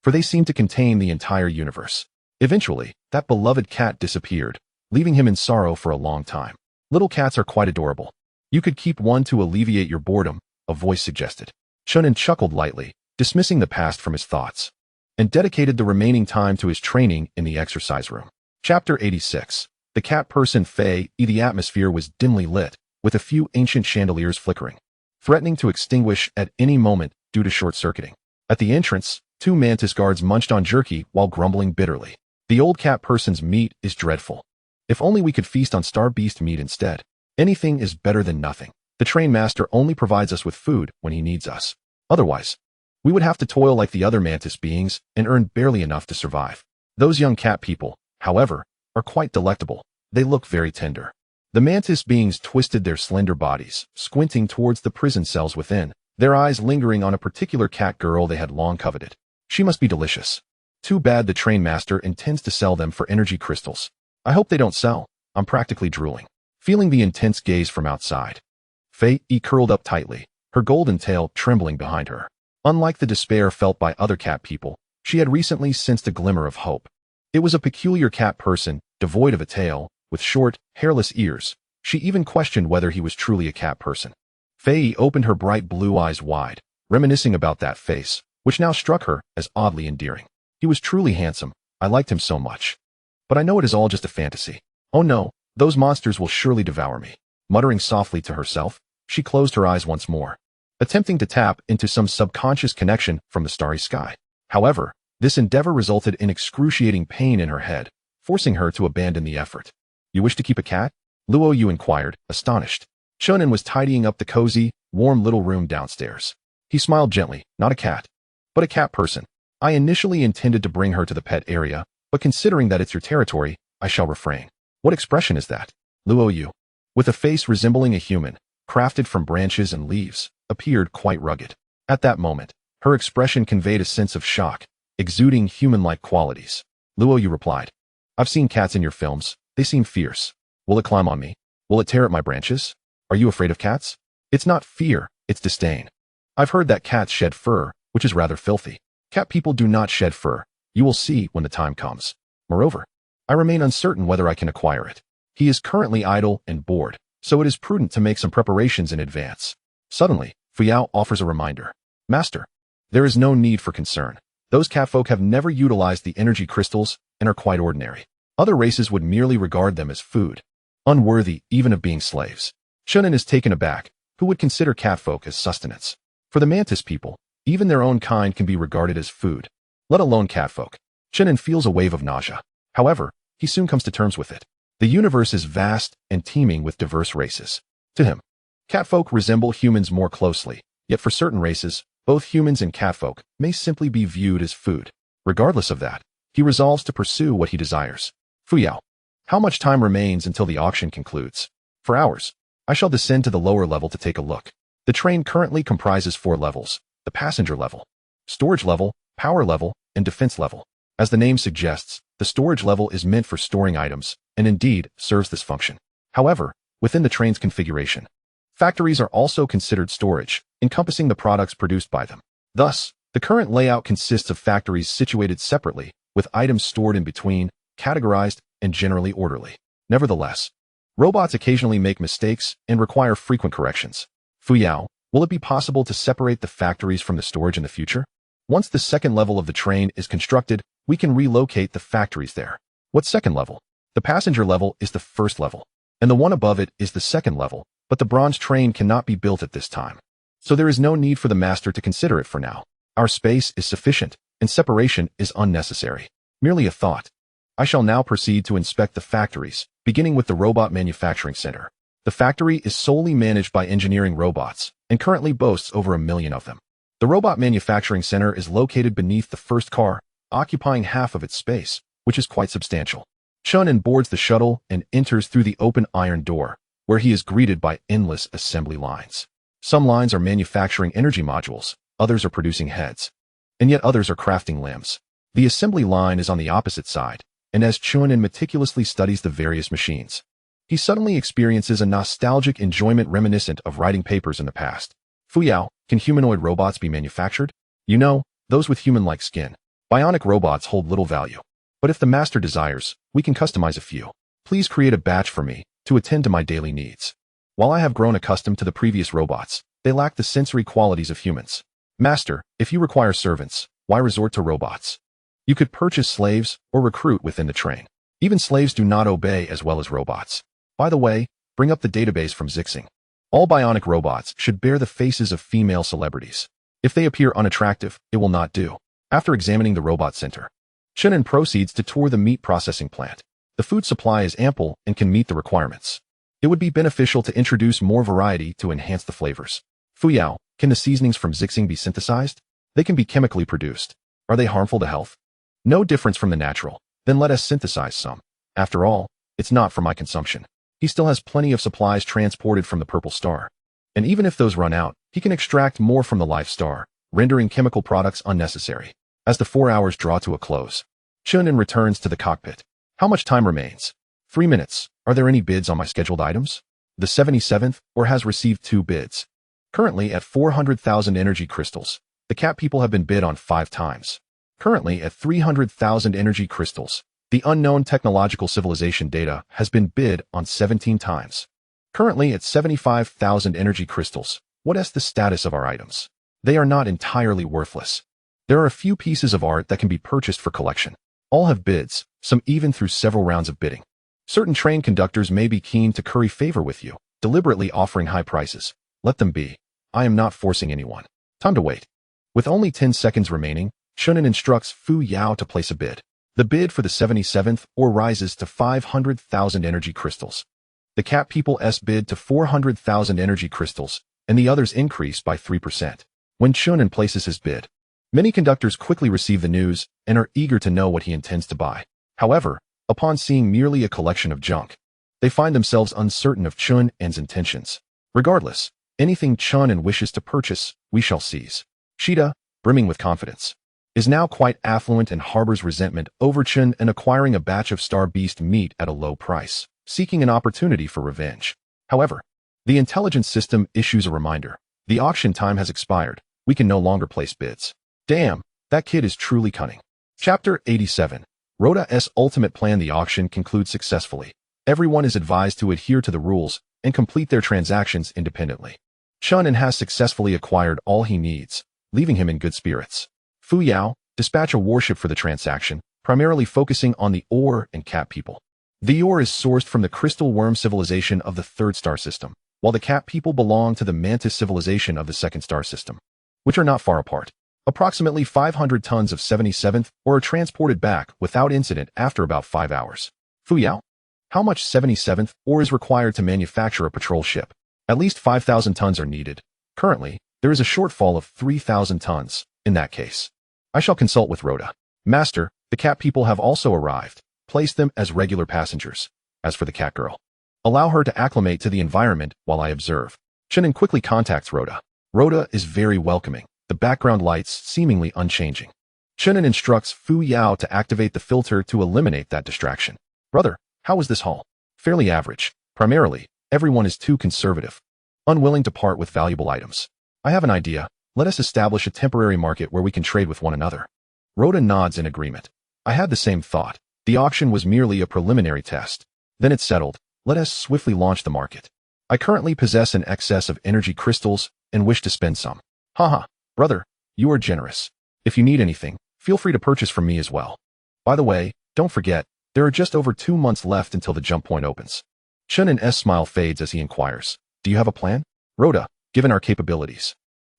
Speaker 1: for they seemed to contain the entire universe. Eventually, that beloved cat disappeared, leaving him in sorrow for a long time. Little cats are quite adorable. You could keep one to alleviate your boredom, a voice suggested. Chen An chuckled lightly, dismissing the past from his thoughts, and dedicated the remaining time to his training in the exercise room. Chapter 86. The cat person Fuyao. The atmosphere was dimly lit, with a few ancient chandeliers flickering, threatening to extinguish at any moment due to short-circuiting. At the entrance, 2 mantis guards munched on jerky while grumbling bitterly. The old cat person's meat is dreadful. If only we could feast on star beast meat instead. Anything is better than nothing. The train master only provides us with food when he needs us. Otherwise, we would have to toil like the other mantis beings and earn barely enough to survive. Those young cat people, however, are quite delectable. They look very tender. The mantis beings twisted their slender bodies, squinting towards the prison cells within, their eyes lingering on a particular cat girl they had long coveted. She must be delicious. Too bad the train master intends to sell them for energy crystals. I hope they don't sell. I'm practically drooling. Feeling the intense gaze from outside, Fuyao curled up tightly, her golden tail trembling behind her. Unlike the despair felt by other cat people, she had recently sensed a glimmer of hope. It was a peculiar cat person, devoid of a tail, with short, hairless ears. She even questioned whether he was truly a cat person. Fuyao opened her bright blue eyes wide, reminiscing about that face, which now struck her as oddly endearing. He was truly handsome. I liked him so much. But I know it is all just a fantasy. Oh no, those monsters will surely devour me. Muttering softly to herself, she closed her eyes once more, attempting to tap into some subconscious connection from the starry sky. However, this endeavor resulted in excruciating pain in her head, forcing her to abandon the effort. You wish to keep a cat? Luoyu inquired, astonished. Chen An was tidying up the cozy, warm little room downstairs. He smiled gently. Not a cat, but a cat person. I initially intended to bring her to the pet area, but considering that it's your territory, I shall refrain. What expression is that? Luoyu, with a face resembling a human, crafted from branches and leaves, appeared quite rugged. At that moment, her expression conveyed a sense of shock, exuding human-like qualities. Luoyu replied, I've seen cats in your films. They seem fierce. Will it climb on me? Will it tear at my branches? Are you afraid of cats? It's not fear, it's disdain. I've heard that cats shed fur, which is rather filthy. Cat people do not shed fur. You will see when the time comes. Moreover, I remain uncertain whether I can acquire it. He is currently idle and bored, so it is prudent to make some preparations in advance. Suddenly, Fuyao offers a reminder. Master, there is no need for concern. Those catfolk have never utilized the energy crystals and are quite ordinary. Other races would merely regard them as food, unworthy even of being slaves. Chen An is taken aback. Who would consider catfolk as sustenance? For the mantis people, even their own kind can be regarded as food, let alone catfolk. Chen An feels a wave of nausea. However, he soon comes to terms with it. The universe is vast and teeming with diverse races. To him, catfolk resemble humans more closely, yet for certain races, both humans and catfolk may simply be viewed as food. Regardless of that, he resolves to pursue what he desires. Fuyao, how much time remains until the auction concludes? For hours. I shall descend to the lower level to take a look. The train currently comprises 4 levels: the passenger level, storage level, power level, and defense level. As the name suggests, the storage level is meant for storing items, and indeed serves this function. However, within the train's configuration, factories are also considered storage, encompassing the products produced by them. Thus, the current layout consists of factories situated separately, with items stored in between, categorized, and generally orderly. Nevertheless, robots occasionally make mistakes and require frequent corrections. Fuyao, will it be possible to separate the factories from the storage in the future? Once the second level of the train is constructed, we can relocate the factories there. What second level? The passenger level is the first level, and the one above it is the second level, but the bronze train cannot be built at this time. So there is no need for the master to consider it for now. Our space is sufficient, and separation is unnecessary. Merely a thought. I shall now proceed to inspect the factories, beginning with the Robot Manufacturing Center. The factory is solely managed by engineering robots and currently boasts over 1 million of them. The Robot Manufacturing Center is located beneath the first car, occupying half of its space, which is quite substantial. Chen An boards the shuttle and enters through the open iron door, where he is greeted by endless assembly lines. Some lines are manufacturing energy modules, others are producing heads, and yet others are crafting limbs. The assembly line is on the opposite side, and as Chen An meticulously studies the various machines, he suddenly experiences a nostalgic enjoyment reminiscent of writing papers in the past. Fuyao, can humanoid robots be manufactured? You know, those with human-like skin. Bionic robots hold little value. But if the master desires, we can customize a few. Please create a batch for me to attend to my daily needs. While I have grown accustomed to the previous robots, they lack the sensory qualities of humans. Master, if you require servants, why resort to robots? You could purchase slaves or recruit within the train. Even slaves do not obey as well as robots. By the way, bring up the database from Zixing. All bionic robots should bear the faces of female celebrities. If they appear unattractive, it will not do. After examining the robot center, Chen An proceeds to tour the meat processing plant. The food supply is ample and can meet the requirements. It would be beneficial to introduce more variety to enhance the flavors. Fuyao, can the seasonings from Zixing be synthesized? They can be chemically produced. Are they harmful to health? No difference from the natural. Then let us synthesize some. After all, it's not for my consumption. He still has plenty of supplies transported from the Purple Star. And even if those run out, he can extract more from the Life Star, rendering chemical products unnecessary. As the 4 hours draw to a close, Chen An returns to the cockpit. How much time remains? 3 minutes. Are there any bids on my scheduled items? The 77th or has received 2 bids. Currently at 400,000 energy crystals. The cat people have been bid on 5 times. Currently at 300,000 energy crystals. The unknown technological civilization data has been bid on 17 times. Currently at 75,000 energy crystals. What is the status of our items? They are not entirely worthless. There are a few pieces of art that can be purchased for collection. All have bids, some even through several rounds of bidding. Certain train conductors may be keen to curry favor with you, deliberately offering high prices. Let them be. I am not forcing anyone. Time to wait. With only 10 seconds remaining, Chen An instructs Fuyao to place a bid. The bid for the 77th or rises to 500,000 energy crystals. The cat people's bid to 400,000 energy crystals, and the others increase by 3%. When Chen An places his bid, many conductors quickly receive the news and are eager to know what he intends to buy. However, upon seeing merely a collection of junk, they find themselves uncertain of Chen An's intentions. Regardless, anything Chen An wishes to purchase, we shall seize. Sheeta, brimming with confidence, is now quite affluent and harbors resentment over Chen An acquiring a batch of star beast meat at a low price, seeking an opportunity for revenge. However, the intelligence system issues a reminder. The auction time has expired. We can no longer place bids. Damn, that kid is truly cunning. Chapter 87. Rhoda's ultimate plan. The auction concludes successfully. Everyone is advised to adhere to the rules and complete their transactions independently. Chen An has successfully acquired all he needs, leaving him in good spirits. Fuyao, dispatch a warship for the transaction, primarily focusing on the ore and cat people. The ore is sourced from the crystal worm civilization of the 3rd star system, while the cat people belong to the mantis civilization of the 2nd star system, which are not far apart. Approximately 500 tons of 77th ore are transported back without incident after about 5 hours. Fuyao, how much 77th ore is required to manufacture a patrol ship? At least 5,000 tons are needed. Currently, there is a shortfall of 3,000 tons. In that case, I shall consult with Rhoda. Master, the cat people have also arrived. Place them as regular passengers. As for the cat girl, allow her to acclimate to the environment while I observe. Chen An quickly contacts Rhoda. Rhoda is very welcoming, the background lights seemingly unchanging. Chen An instructs Fuyao to activate the filter to eliminate that distraction. Brother, how was this haul? Fairly average. Primarily, everyone is too conservative, unwilling to part with valuable items. I have an idea. Let us establish a temporary market where we can trade with one another. Rhoda nods in agreement. I had the same thought. The auction was merely a preliminary test. Then it's settled. Let us swiftly launch the market. I currently possess an excess of energy crystals and wish to spend some. Haha, brother, you are generous. If you need anything, feel free to purchase from me as well. By the way, don't forget, there are just over 2 months left until the jump point opens. Chen An's smile fades as he inquires. Do you have a plan? Rhoda, given our capabilities,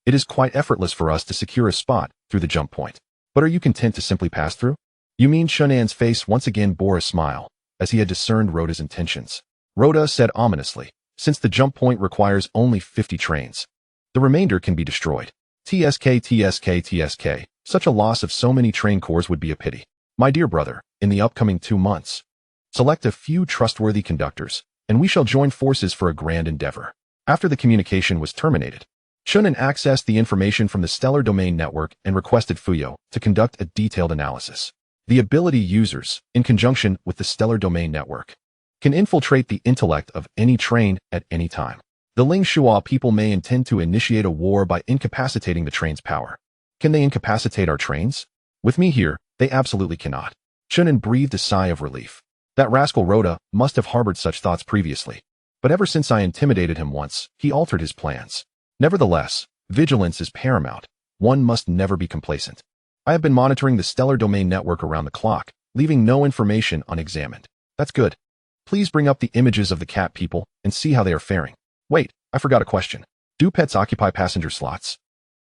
Speaker 1: it is quite effortless for us to secure a spot through the jump point. But are you content to simply pass through? You mean Chen An's face once again bore a smile. as he had discerned Rhoda's intentions. Rhoda said ominously, "Since the jump point requires only 50 trains, the remainder can be destroyed. TSK. Such a loss of so many train cores would be a pity. My dear brother, in the upcoming 2 months, select a few trustworthy conductors, and we shall join forces for a grand endeavor." After the communication was terminated, Chen An accessed the information from the Stellar Domain Network and requested Fuyao to conduct a detailed analysis. The ability users, in conjunction with the Stellar Domain Network, can infiltrate the intellect of any train at any time. The Ling Shua people may intend to initiate a war by incapacitating the train's power. Can they incapacitate our trains? With me here, they absolutely cannot. Chen An breathed a sigh of relief. That rascal Rhoda must have harbored such thoughts previously. But ever since I intimidated him once, he altered his plans. Nevertheless, vigilance is paramount. One must never be complacent. I have been monitoring the Stellar Domain Network around the clock, leaving no information unexamined. That's good. Please bring up the images of the cat people and see how they are faring. Wait, I forgot a question. Do pets occupy passenger slots?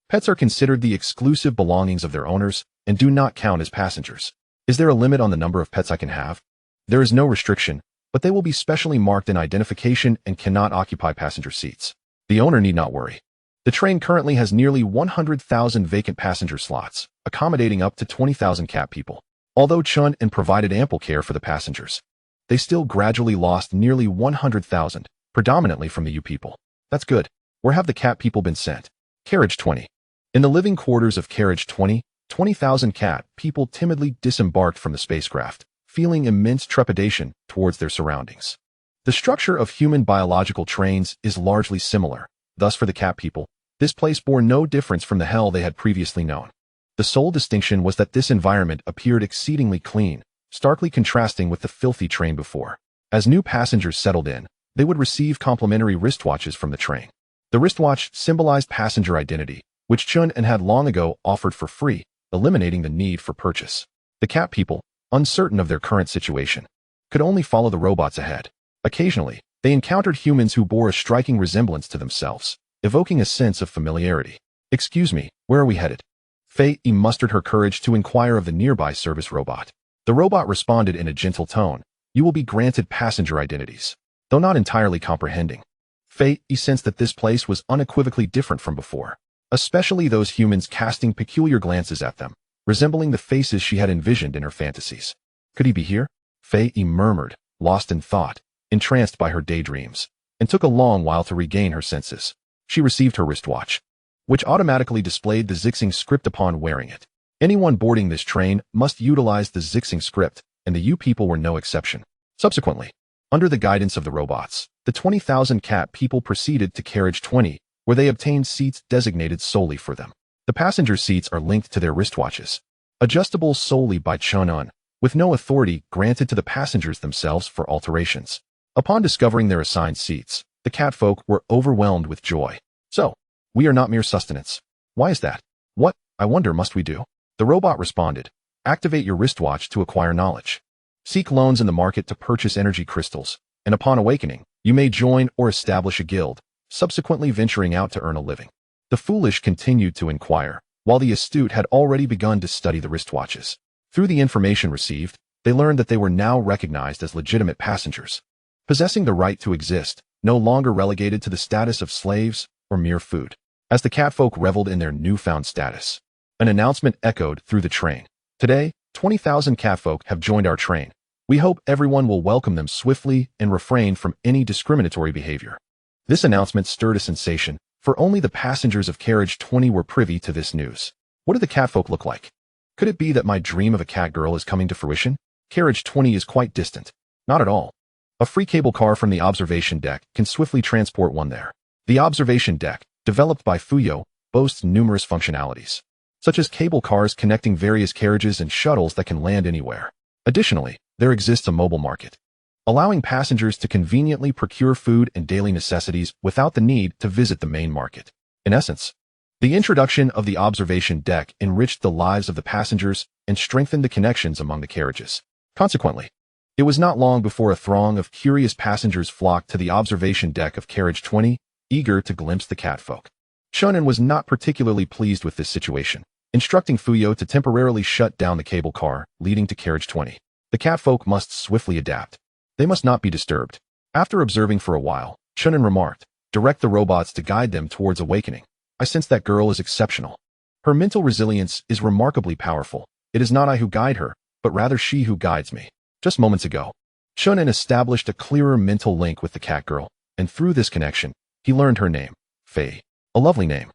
Speaker 1: Pets are considered the exclusive belongings of their owners and do not count as passengers. Is there a limit on the number of pets I can have? There is no restriction, but they will be specially marked in identification and cannot occupy passenger seats. The owner need not worry. The train currently has nearly 100,000 vacant passenger slots, accommodating up to 20,000 cat people. Although Chen An provided ample care for the passengers, they still gradually lost nearly 100,000, predominantly from the U people. That's good. Where have the cat people been sent? Carriage 20. In the living quarters of Carriage 20, 20,000 cat people timidly disembarked from the spacecraft, feeling immense trepidation towards their surroundings. The structure of human biological trains is largely similar. Thus for the cat people, this place bore no difference from the hell they had previously known. The sole distinction was that this environment appeared exceedingly clean, starkly contrasting with the filthy train before. As new passengers settled in, they would receive complimentary wristwatches from the train. The wristwatch symbolized passenger identity, which Chen An had long ago offered for free, eliminating the need for purchase. The cat people, uncertain of their current situation, could only follow the robots ahead. Occasionally, they encountered humans who bore a striking resemblance to themselves, evoking a sense of familiarity. "Excuse me, where are we headed?" Fei mustered her courage to inquire of the nearby service robot. The robot responded in a gentle tone, "You will be granted passenger identities." Though not entirely comprehending, Fei sensed that this place was unequivocally different from before, especially those humans casting peculiar glances at them, resembling the faces she had envisioned in her fantasies. Could he be here? Fei murmured, lost in thought, entranced by her daydreams, and took a long while to regain her senses. She received her wristwatch, which automatically displayed the Zixing script upon wearing it. Anyone boarding this train must utilize the Zixing script, and the U people were no exception. Subsequently, under the guidance of the robots, the 20,000 cat people proceeded to Carriage 20, where they obtained seats designated solely for them. The passenger seats are linked to their wristwatches, adjustable solely by Chen An, with no authority granted to the passengers themselves for alterations. Upon discovering their assigned seats, the catfolk were overwhelmed with joy. "So, we are not mere sustenance. Why is that? What, I wonder, must we do?" The robot responded, "Activate your wristwatch to acquire knowledge. Seek loans in the market to purchase energy crystals, and upon awakening, you may join or establish a guild, subsequently venturing out to earn a living." The foolish continued to inquire, while the astute had already begun to study the wristwatches. Through the information received, they learned that they were now recognized as legitimate passengers, possessing the right to exist, no longer relegated to the status of slaves or mere food. As the catfolk reveled in their newfound status, an announcement echoed through the train. "Today, 20,000 catfolk have joined our train. We hope everyone will welcome them swiftly and refrain from any discriminatory behavior." This announcement stirred a sensation, for only the passengers of Carriage 20 were privy to this news. What did the catfolk look like? Could it be that my dream of a cat girl is coming to fruition? Carriage 20 is quite distant. Not at all. A free cable car from the observation deck can swiftly transport one there. The observation deck, developed by Fuyao, boasts numerous functionalities, such as cable cars connecting various carriages and shuttles that can land anywhere. Additionally, there exists a mobile market, allowing passengers to conveniently procure food and daily necessities without the need to visit the main market. In essence, the introduction of the observation deck enriched the lives of the passengers and strengthened the connections among the carriages. Consequently, it was not long before a throng of curious passengers flocked to the observation deck of Carriage 20, eager to glimpse the catfolk. Chen An was not particularly pleased with this situation, instructing Fuyao to temporarily shut down the cable car leading to Carriage 20. The catfolk must swiftly adapt. They must not be disturbed. After observing for a while, Chen An remarked, direct the robots to guide them towards awakening. I sense that girl is exceptional. Her mental resilience is remarkably powerful. It is not I who guide her, but rather she who guides me. Just moments ago, Chen An established a clearer mental link with the cat girl, and through this connection, he learned her name, Fei. A lovely name.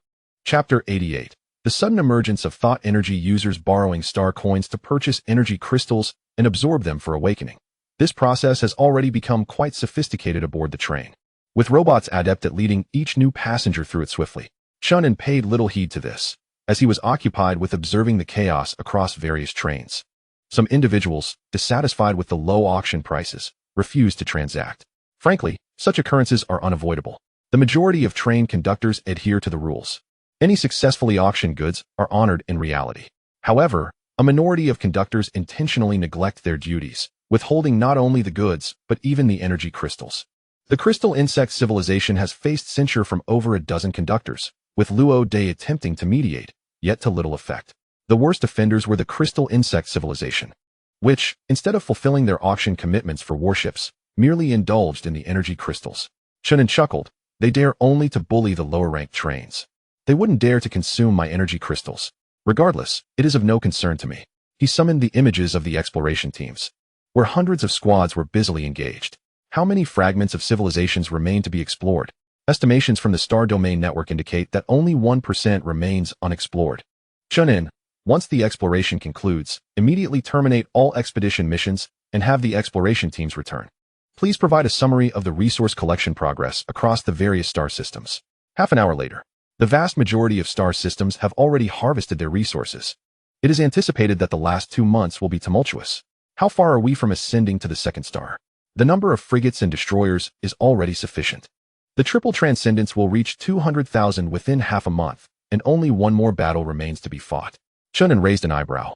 Speaker 1: Chapter 88. The sudden emergence of thought energy users borrowing star coins to purchase energy crystals and absorb them for awakening. This process has already become quite sophisticated aboard the train. With robots adept at leading each new passenger through it swiftly, Chen An paid little heed to this, as he was occupied with observing the chaos across various trains. Some individuals, dissatisfied with the low auction prices, refused to transact. Frankly, such occurrences are unavoidable. The majority of train conductors adhere to the rules. Any successfully auctioned goods are honored in reality. However, a minority of conductors intentionally neglect their duties, withholding not only the goods, but even the energy crystals. The crystal insect civilization has faced censure from over a dozen conductors, with Luo Day attempting to mediate, yet to little effect. The worst offenders were the crystal insect civilization, which, instead of fulfilling their auction commitments for warships, merely indulged in the energy crystals. Chen An chuckled, they dare only to bully the lower-ranked trains. They wouldn't dare to consume my energy crystals. Regardless, it is of no concern to me. He summoned the images of the exploration teams, where hundreds of squads were busily engaged. How many fragments of civilizations remain to be explored? Estimations from the Star Domain Network indicate that only 1% remains unexplored. Chen An, once the exploration concludes, immediately terminate all expedition missions and have the exploration teams return. Please provide a summary of the resource collection progress across the various star systems. Half an hour later, the vast majority of star systems have already harvested their resources. It is anticipated that the last 2 months will be tumultuous. How far are we from ascending to the second star? The number of frigates and destroyers is already sufficient. The triple transcendence will reach 200,000 within half a month, and only one more battle remains to be fought. Chen An raised an eyebrow,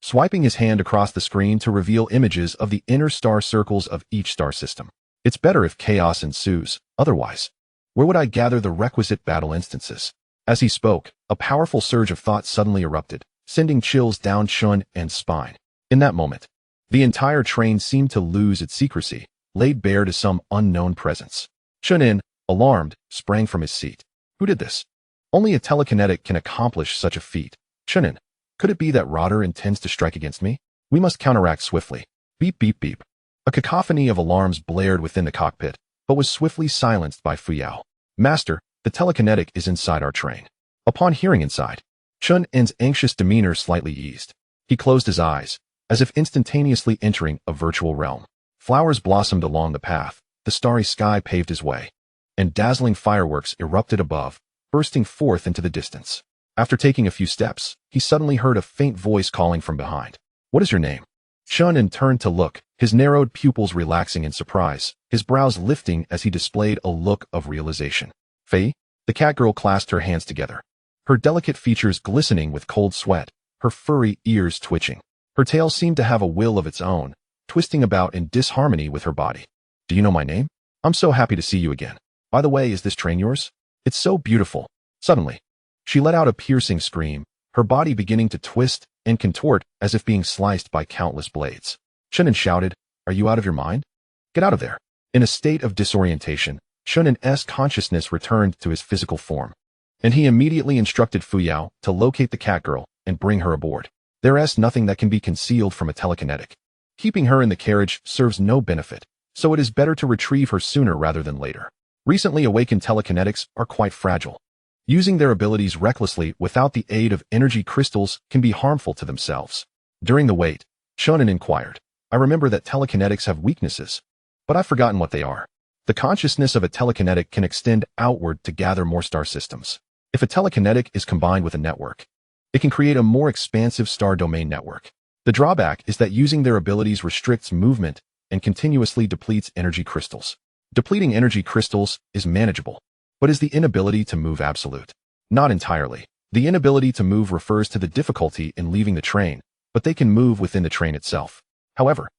Speaker 1: swiping his hand across the screen to reveal images of the inner star circles of each star system. It's better if chaos ensues, otherwise, where would I gather the requisite battle instances? As he spoke, a powerful surge of thought suddenly erupted, sending chills down Chen An's spine. In that moment, the entire train seemed to lose its secrecy, laid bare to some unknown presence. Chen An, alarmed, sprang from his seat. Who did this? Only a telekinetic can accomplish such a feat. Chen An, could it be that Rotter intends to strike against me? We must counteract swiftly. Beep, beep, beep. A cacophony of alarms blared within the cockpit, but was swiftly silenced by Fuyao. Master, the telekinetic is inside our train. Upon hearing inside, Chen An's anxious demeanor slightly eased. He closed his eyes, as if instantaneously entering a virtual realm. Flowers blossomed along the path, the starry sky paved his way, and dazzling fireworks erupted above, bursting forth into the distance. After taking a few steps, he suddenly heard a faint voice calling from behind. What is your name? Chen An turned to look, his narrowed pupils relaxing in surprise, his brows lifting as he displayed a look of realization. Fei? The cat girl clasped her hands together, her delicate features glistening with cold sweat, her furry ears twitching. Her tail seemed to have a will of its own, twisting about in disharmony with her body. Do you know my name? I'm so happy to see you again. By the way, is this train yours? It's so beautiful. Suddenly, she let out a piercing scream, her body beginning to twist and contort as if being sliced by countless blades. Chen An shouted, Are you out of your mind? Get out of there. In a state of disorientation, Chen An's consciousness returned to his physical form, and he immediately instructed Fuyao to locate the cat girl and bring her aboard. There is nothing that can be concealed from a telekinetic. Keeping her in the carriage serves no benefit, so it is better to retrieve her sooner rather than later. Recently awakened telekinetics are quite fragile. Using their abilities recklessly without the aid of energy crystals can be harmful to themselves. During the wait, Chen An inquired, I remember that telekinetics have weaknesses, but I've forgotten what they are. The consciousness of a telekinetic can extend outward to gather more star systems. If a telekinetic is combined with a network, it can create a more expansive star domain network. The drawback is that using their abilities restricts movement and continuously depletes energy crystals. Depleting energy crystals is manageable, but is the inability to move absolute? Not entirely. The inability to move refers to the difficulty in leaving the train, but they can move within the train itself. However,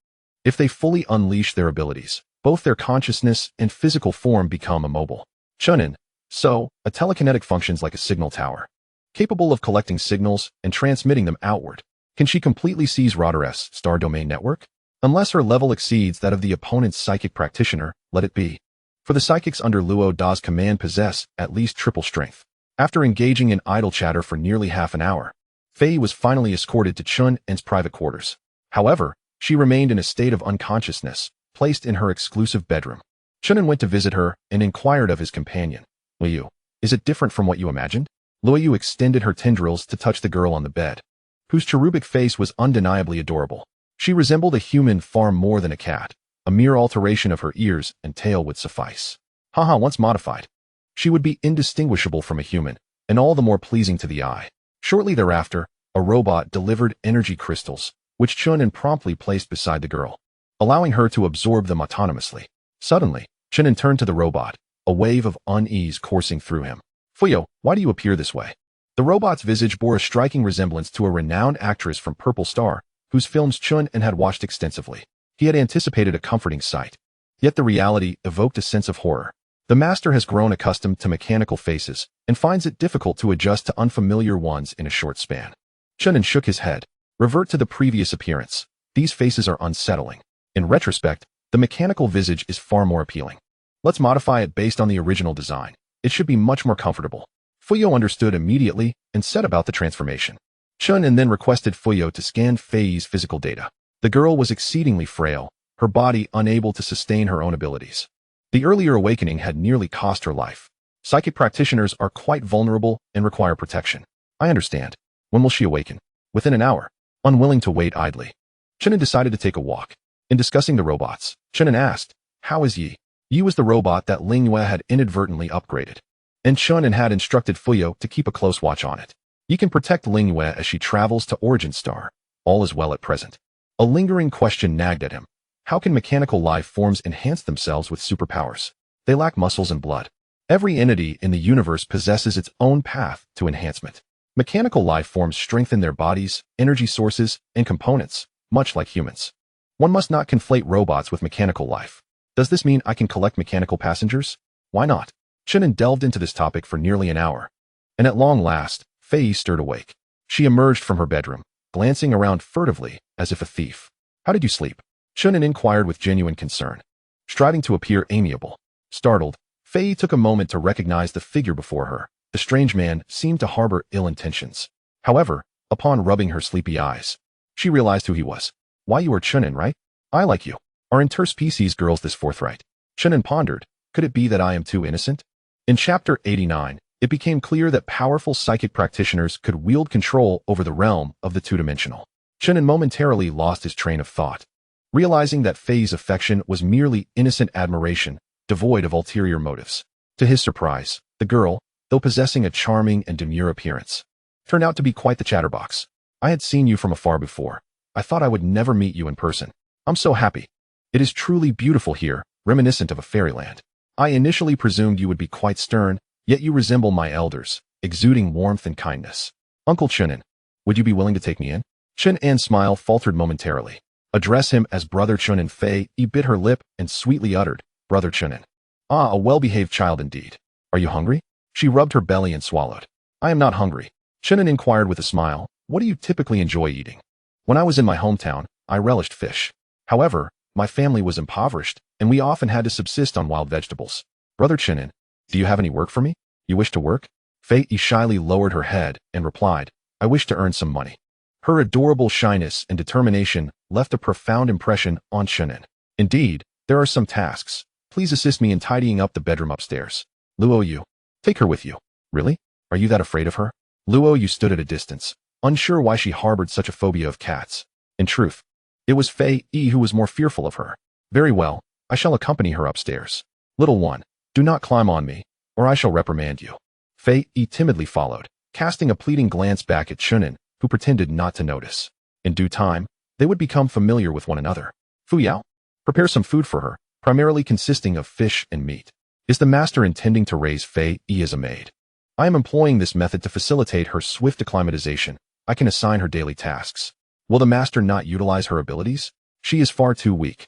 Speaker 1: if they fully unleash their abilities, both their consciousness and physical form become immobile. Chen An, so, a telekinetic functions like a signal tower, capable of collecting signals and transmitting them outward. Can she completely seize Rotter's star domain network? Unless her level exceeds that of the opponent's psychic practitioner, let it be. For the psychics under Luo Da's command possess at least triple strength. After engaging in idle chatter for nearly half an hour, Fei was finally escorted to Chen An's private quarters. However, she remained in a state of unconsciousness, placed in her exclusive bedroom. Chen An went to visit her and inquired of his companion. Liu, is it different from what you imagined? Liu extended her tendrils to touch the girl on the bed, whose cherubic face was undeniably adorable. She resembled a human far more than a cat. A mere alteration of her ears and tail would suffice. Haha, once modified, she would be indistinguishable from a human, and all the more pleasing to the eye. Shortly thereafter, a robot delivered energy crystals, which Chen An promptly placed beside the girl, allowing her to absorb them autonomously. Suddenly, Chen An turned to the robot, a wave of unease coursing through him. Fuyao, why do you appear this way? The robot's visage bore a striking resemblance to a renowned actress from Purple Star, whose films Chen An had watched extensively. He had anticipated a comforting sight. Yet the reality evoked a sense of horror. The master has grown accustomed to mechanical faces and finds it difficult to adjust to unfamiliar ones in a short span. Chen An shook his head. Revert to the previous appearance. These faces are unsettling. In retrospect, the mechanical visage is far more appealing. Let's modify it based on the original design. It should be much more comfortable. Fuyao understood immediately and set about the transformation. Chen An then requested Fuyao to scan Fei's physical data. The girl was exceedingly frail, her body unable to sustain her own abilities. The earlier awakening had nearly cost her life. Psychic practitioners are quite vulnerable and require protection. I understand. When will she awaken? Within an hour. Unwilling to wait idly, Chen An decided to take a walk. In discussing the robots, Chen An asked, "How is Yi?" Yi was the robot that Ling Yue had inadvertently upgraded, and Chen An had instructed Fuyao to keep a close watch on it. Yi can protect Ling Yue as she travels to Origin Star. All is well at present. A lingering question nagged at him. How can mechanical life forms enhance themselves with superpowers? They lack muscles and blood. Every entity in the universe possesses its own path to enhancement. Mechanical life forms strengthen their bodies, energy sources, and components, much like humans. One must not conflate robots with mechanical life. Does this mean I can collect mechanical passengers? Why not? Chen An delved into this topic for nearly an hour. And at long last, Fei stirred awake. She emerged from her bedroom, glancing around furtively, as if a thief. How did you sleep? Chen An inquired with genuine concern, striving to appear amiable. Startled, Fei took a moment to recognize the figure before her. The strange man seemed to harbor ill intentions. However, upon rubbing her sleepy eyes, she realized who he was. Why, you are Chen An, right? I like you. Are interspecies girls this forthright? Chen An pondered. Could it be that I am too innocent? In Chapter 89, it became clear that powerful psychic practitioners could wield control over the realm of the two-dimensional. Chen An momentarily lost his train of thought, realizing that Fei's affection was merely innocent admiration, devoid of ulterior motives. To his surprise, the girl, though possessing a charming and demure appearance, turned out to be quite the chatterbox. I had seen you from afar before. I thought I would never meet you in person. I'm so happy. It is truly beautiful here, reminiscent of a fairyland. I initially presumed you would be quite stern, yet you resemble my elders, exuding warmth and kindness. Uncle Chen An, would you be willing to take me in? Chen An's smile faltered momentarily. Address him as Brother Chen An. Fei bit her lip and sweetly uttered, Brother Chen An. Ah, a well-behaved child indeed. Are you hungry? She rubbed her belly and swallowed. I am not hungry. Chen An inquired with a smile, what do you typically enjoy eating? When I was in my hometown, I relished fish. However, my family was impoverished, and we often had to subsist on wild vegetables. Brother Chen An, do you have any work for me? You wish to work? Fei shyly lowered her head and replied, I wish to earn some money. Her adorable shyness and determination left a profound impression on Chen An. Indeed, there are some tasks. Please assist me in tidying up the bedroom upstairs. Luo Yu, take her with you. Really? Are you that afraid of her? Luo Yu stood at a distance, unsure why she harbored such a phobia of cats. In truth, it was Fei who was more fearful of her. Very well, I shall accompany her upstairs. Little one, do not climb on me, or I shall reprimand you. Fei timidly followed, casting a pleading glance back at Chen An, who pretended not to notice. In due time, they would become familiar with one another. Fuyao, prepare some food for her, primarily consisting of fish and meat. Is the master intending to raise Fei as a maid? I am employing this method to facilitate her swift acclimatization. I can assign her daily tasks. Will the master not utilize her abilities? She is far too weak.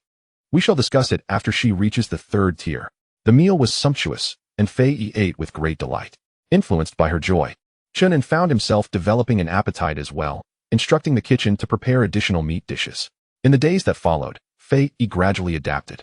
Speaker 1: We shall discuss it after she reaches the 3rd tier. The meal was sumptuous, and Fei ate with great delight. Influenced by her joy, Chen An found himself developing an appetite as well, instructing the kitchen to prepare additional meat dishes. In the days that followed, Fei Yi gradually adapted,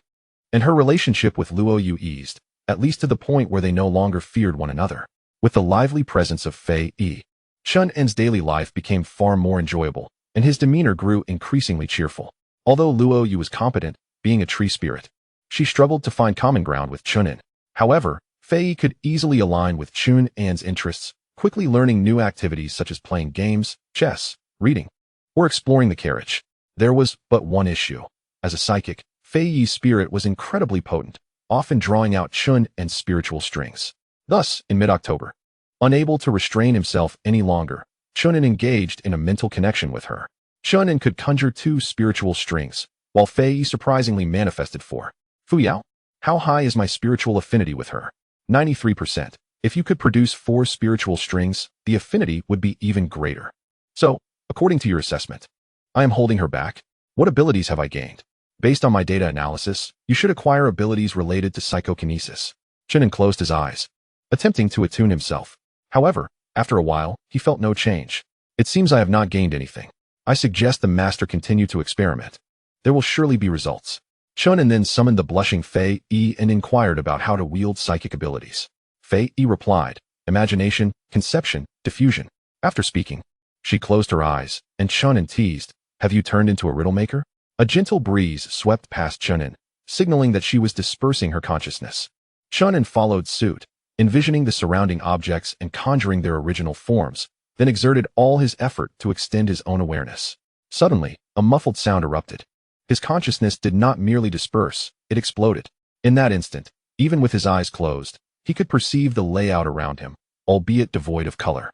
Speaker 1: and her relationship with Luo Yu eased, at least to the point where they no longer feared one another. With the lively presence of Fei Yi, Chen An's daily life became far more enjoyable, and his demeanor grew increasingly cheerful. Although Luo Yu was competent, being a tree spirit, she struggled to find common ground with Chen An. However, Fei Yi could easily align with Chen An's interests, quickly learning new activities such as playing games, chess, reading, or exploring the carriage. There was but one issue. As a psychic, Fei Yi's spirit was incredibly potent, often drawing out Chen An's spiritual strings. Thus, in mid-October, unable to restrain himself any longer, Chen An engaged in a mental connection with her. Chen An could conjure 2 spiritual strings, while Fei Yi surprisingly manifested 4. Fuyao, how high is my spiritual affinity with her? 93%. If you could produce 4 spiritual strings, the affinity would be even greater. So, according to your assessment, I am holding her back. What abilities have I gained? Based on my data analysis, you should acquire abilities related to psychokinesis. Chen An closed his eyes, attempting to attune himself. However, after a while, he felt no change. It seems I have not gained anything. I suggest the master continue to experiment. There will surely be results. Chen An then summoned the blushing Fei Yi and inquired about how to wield psychic abilities. Fei Yi replied, imagination, conception, diffusion. After speaking, she closed her eyes, and Chen An teased, have you turned into a riddle maker? A gentle breeze swept past Chen An, signaling that she was dispersing her consciousness. Chen An followed suit, envisioning the surrounding objects and conjuring their original forms, then exerted all his effort to extend his own awareness. Suddenly, a muffled sound erupted. His consciousness did not merely disperse, it exploded. In that instant, even with his eyes closed, he could perceive the layout around him, albeit devoid of color,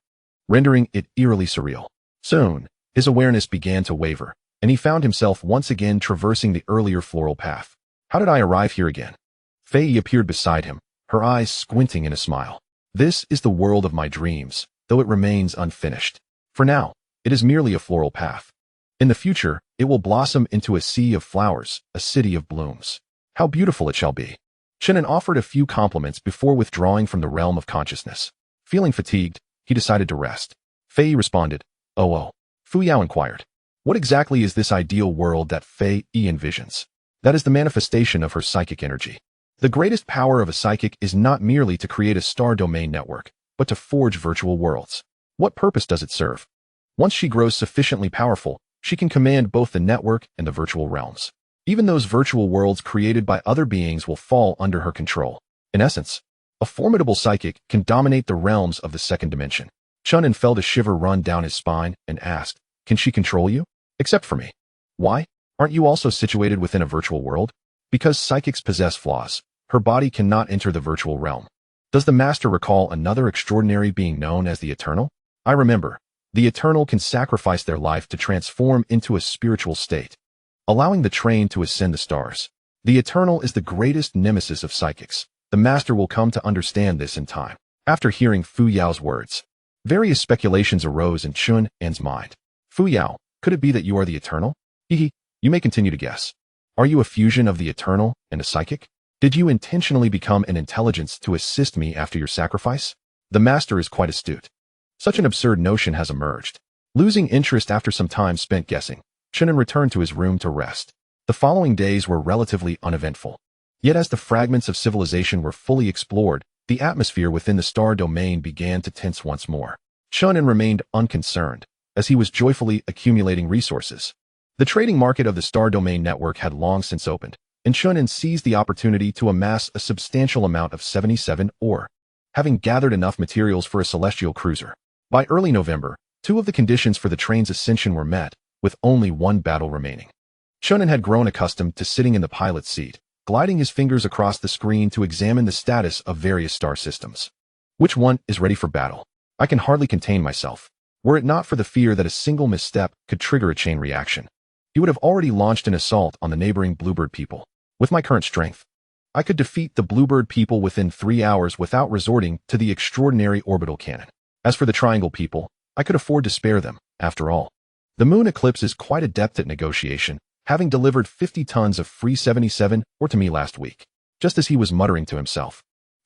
Speaker 1: rendering it eerily surreal. Soon, his awareness began to waver, and he found himself once again traversing the earlier floral path. How did I arrive here again? Fei Yi appeared beside him, her eyes squinting in a smile. This is the world of my dreams, though it remains unfinished. For now, it is merely a floral path. In the future, it will blossom into a sea of flowers, a city of blooms. How beautiful it shall be. Chen An offered a few compliments before withdrawing from the realm of consciousness. Feeling fatigued, he decided to rest. Fei Yi responded, oh. Fuyao inquired, what exactly is this ideal world that Fei Yi envisions? That is the manifestation of her psychic energy. The greatest power of a psychic is not merely to create a star domain network, but to forge virtual worlds. What purpose does it serve? Once she grows sufficiently powerful, she can command both the network and the virtual realms. Even those virtual worlds created by other beings will fall under her control. In essence, a formidable psychic can dominate the realms of the second dimension. Chen An felt a shiver run down his spine and asked, can she control you? Except for me. Why? Aren't you also situated within a virtual world? Because psychics possess flaws, her body cannot enter the virtual realm. Does the master recall another extraordinary being known as the Eternal? I remember. The Eternal can sacrifice their life to transform into a spiritual state, allowing the train to ascend the stars. The Eternal is the greatest nemesis of psychics. The master will come to understand this in time. After hearing Fuyao's words, various speculations arose in Chen An's mind. Fuyao, could it be that you are the Eternal? Hehe, you may continue to guess. Are you a fusion of the Eternal and a psychic? Did you intentionally become an intelligence to assist me after your sacrifice? The master is quite astute. Such an absurd notion has emerged. Losing interest after some time spent guessing, Chen An returned to his room to rest. The following days were relatively uneventful. Yet as the fragments of civilization were fully explored, the atmosphere within the star domain began to tense once more. Chen An remained unconcerned, as he was joyfully accumulating resources. The trading market of the star domain network had long since opened, and Chen An seized the opportunity to amass a substantial amount of 77 ore, having gathered enough materials for a celestial cruiser. By early November, 2 of the conditions for the train's ascension were met, with only 1 battle remaining. Chen An had grown accustomed to sitting in the pilot's seat, gliding his fingers across the screen to examine the status of various star systems. Which one is ready for battle? I can hardly contain myself. Were it not for the fear that a single misstep could trigger a chain reaction, he would have already launched an assault on the neighboring Bluebird people. With my current strength, I could defeat the Bluebird people within 3 hours without resorting to the extraordinary orbital cannon. As for the Triangle people, I could afford to spare them, after all. The moon eclipse is quite adept at negotiation, having delivered 50 tons of free 77 ore to me last week. Just as he was muttering to himself,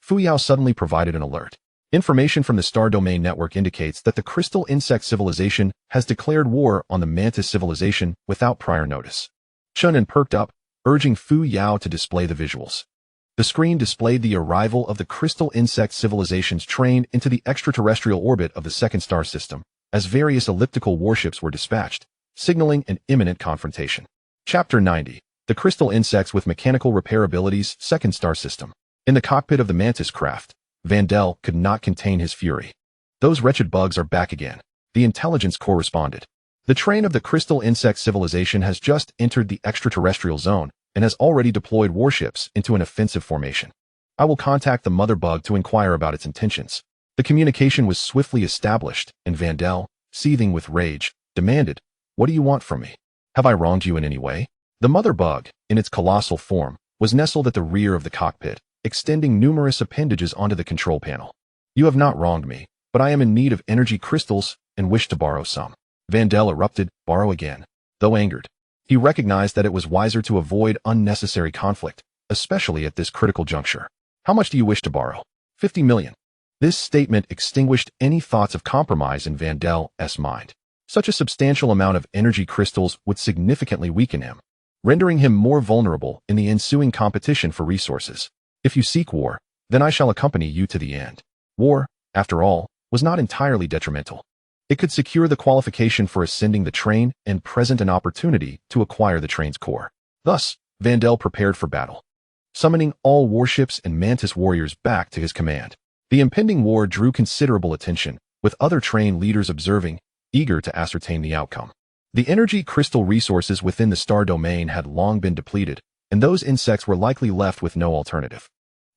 Speaker 1: Fuyao suddenly provided an alert. Information from the Star Domain Network indicates that the Crystal Insect Civilization has declared war on the Mantis Civilization without prior notice. Chen An perked up, urging Fuyao to display the visuals. The screen displayed the arrival of the crystal insect civilizations trained into the extraterrestrial orbit of the second star system, as various elliptical warships were dispatched, signaling an imminent confrontation. Chapter 90. The crystal insects with mechanical repair abilities, second star system. In the cockpit of the Mantis craft, Vandel could not contain his fury. Those wretched bugs are back again. The intelligence corps responded. The train of the crystal insect civilization has just entered the extraterrestrial zone and has already deployed warships into an offensive formation. I will contact the mother bug to inquire about its intentions. The communication was swiftly established, and Vandel, seething with rage, demanded, "What do you want from me? Have I wronged you in any way?" The mother bug, in its colossal form, was nestled at the rear of the cockpit, extending numerous appendages onto the control panel. "You have not wronged me, but I am in need of energy crystals and wish to borrow some." Vandel erupted, borrow again. Though angered, he recognized that it was wiser to avoid unnecessary conflict, especially at this critical juncture. "How much do you wish to borrow?" 50 million. This statement extinguished any thoughts of compromise in Vandel's mind. Such a substantial amount of energy crystals would significantly weaken him, rendering him more vulnerable in the ensuing competition for resources. "If you seek war, then I shall accompany you to the end." War, after all, was not entirely detrimental. It could secure the qualification for ascending the train and present an opportunity to acquire the train's core. Thus, Vandel prepared for battle, summoning all warships and Mantis warriors back to his command. The impending war drew considerable attention, with other train leaders observing, eager to ascertain the outcome. The energy crystal resources within the star domain had long been depleted, and those insects were likely left with no alternative.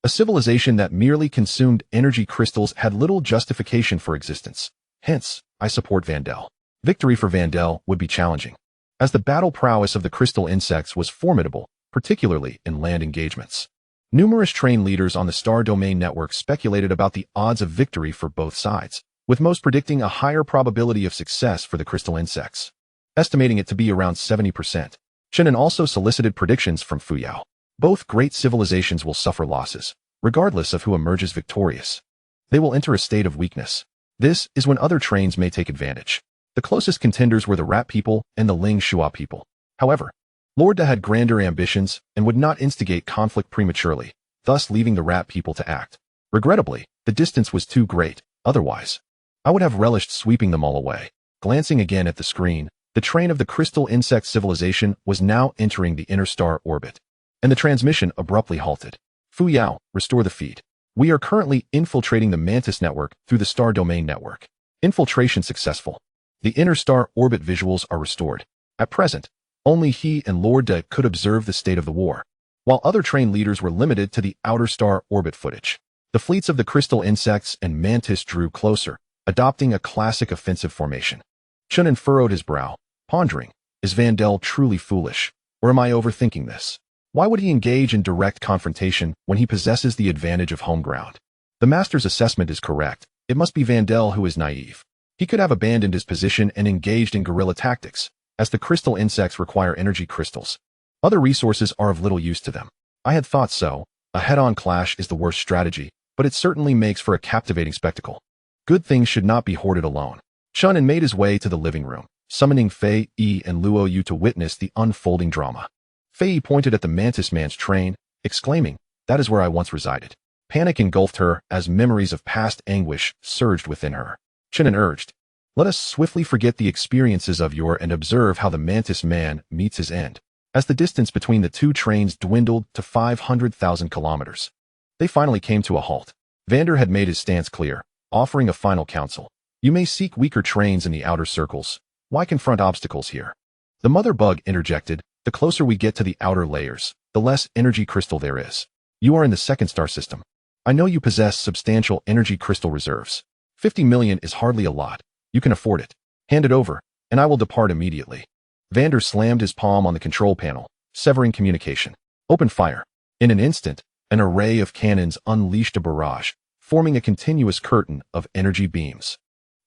Speaker 1: A civilization that merely consumed energy crystals had little justification for existence. Hence, I support Vandel. Victory for Vandel would be challenging, as the battle prowess of the crystal insects was formidable, particularly in land engagements. Numerous train leaders on the star domain network speculated about the odds of victory for both sides, with most predicting a higher probability of success for the crystal insects, estimating it to be around 70%. Chen An also solicited predictions from Fuyao. Both great civilizations will suffer losses, regardless of who emerges victorious. They will enter a state of weakness. This is when other trains may take advantage. The closest contenders were the Rat people and the Ling Shua people. However, Lord Da had grander ambitions and would not instigate conflict prematurely, thus leaving the Rat people to act. Regrettably, the distance was too great, otherwise I would have relished sweeping them all away. Glancing again at the screen, the train of the crystal insect civilization was now entering the inner star orbit, and the transmission abruptly halted. "Fuyao, restore the feed. We are currently infiltrating the Mantis network through the star domain network." Infiltration successful. The inner star orbit visuals are restored. At present, only he and Lord Da could observe the state of the war, while other train leaders were limited to the outer star orbit footage. The fleets of the crystal insects and Mantis drew closer, adopting a classic offensive formation. Chen An furrowed his brow, pondering, is Vandel truly foolish, or am I overthinking this? Why would he engage in direct confrontation when he possesses the advantage of home ground? The master's assessment is correct. It must be Vandel who is naive. He could have abandoned his position and engaged in guerrilla tactics, as the crystal insects require energy crystals. Other resources are of little use to them. I had thought so. A head-on clash is the worst strategy, but it certainly makes for a captivating spectacle. Good things should not be hoarded alone. Chen An made his way to the living room, summoning Fei Yi and Luo Yu to witness the unfolding drama. Fei Yi pointed at the Mantis man's train, exclaiming, "That is where I once resided." Panic engulfed her as memories of past anguish surged within her. Chen An urged, "Let us swiftly forget the experiences of yore and observe how the Mantis man meets his end." As the distance between the two trains dwindled to 500,000 kilometers, they finally came to a halt. Vander had made his stance clear, offering a final counsel. "You may seek weaker trains in the outer circles. Why confront obstacles here?" The mother bug interjected, "The closer we get to the outer layers, the less energy crystal there is. You are in the second star system. I know you possess substantial energy crystal reserves. 50 million is hardly a lot. You can afford it. Hand it over, and I will depart immediately." Vander slammed his palm on the control panel, severing communication. "Open fire." In an instant, an array of cannons unleashed a barrage, forming a continuous curtain of energy beams.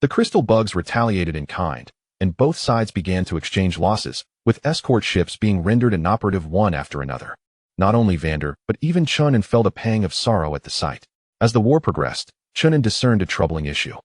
Speaker 1: The crystal bugs retaliated in kind, and both sides began to exchange losses, with escort ships being rendered inoperative one after another. Not only Vander, but even Chen An felt a pang of sorrow at the sight. As the war progressed, Chen An discerned a troubling issue.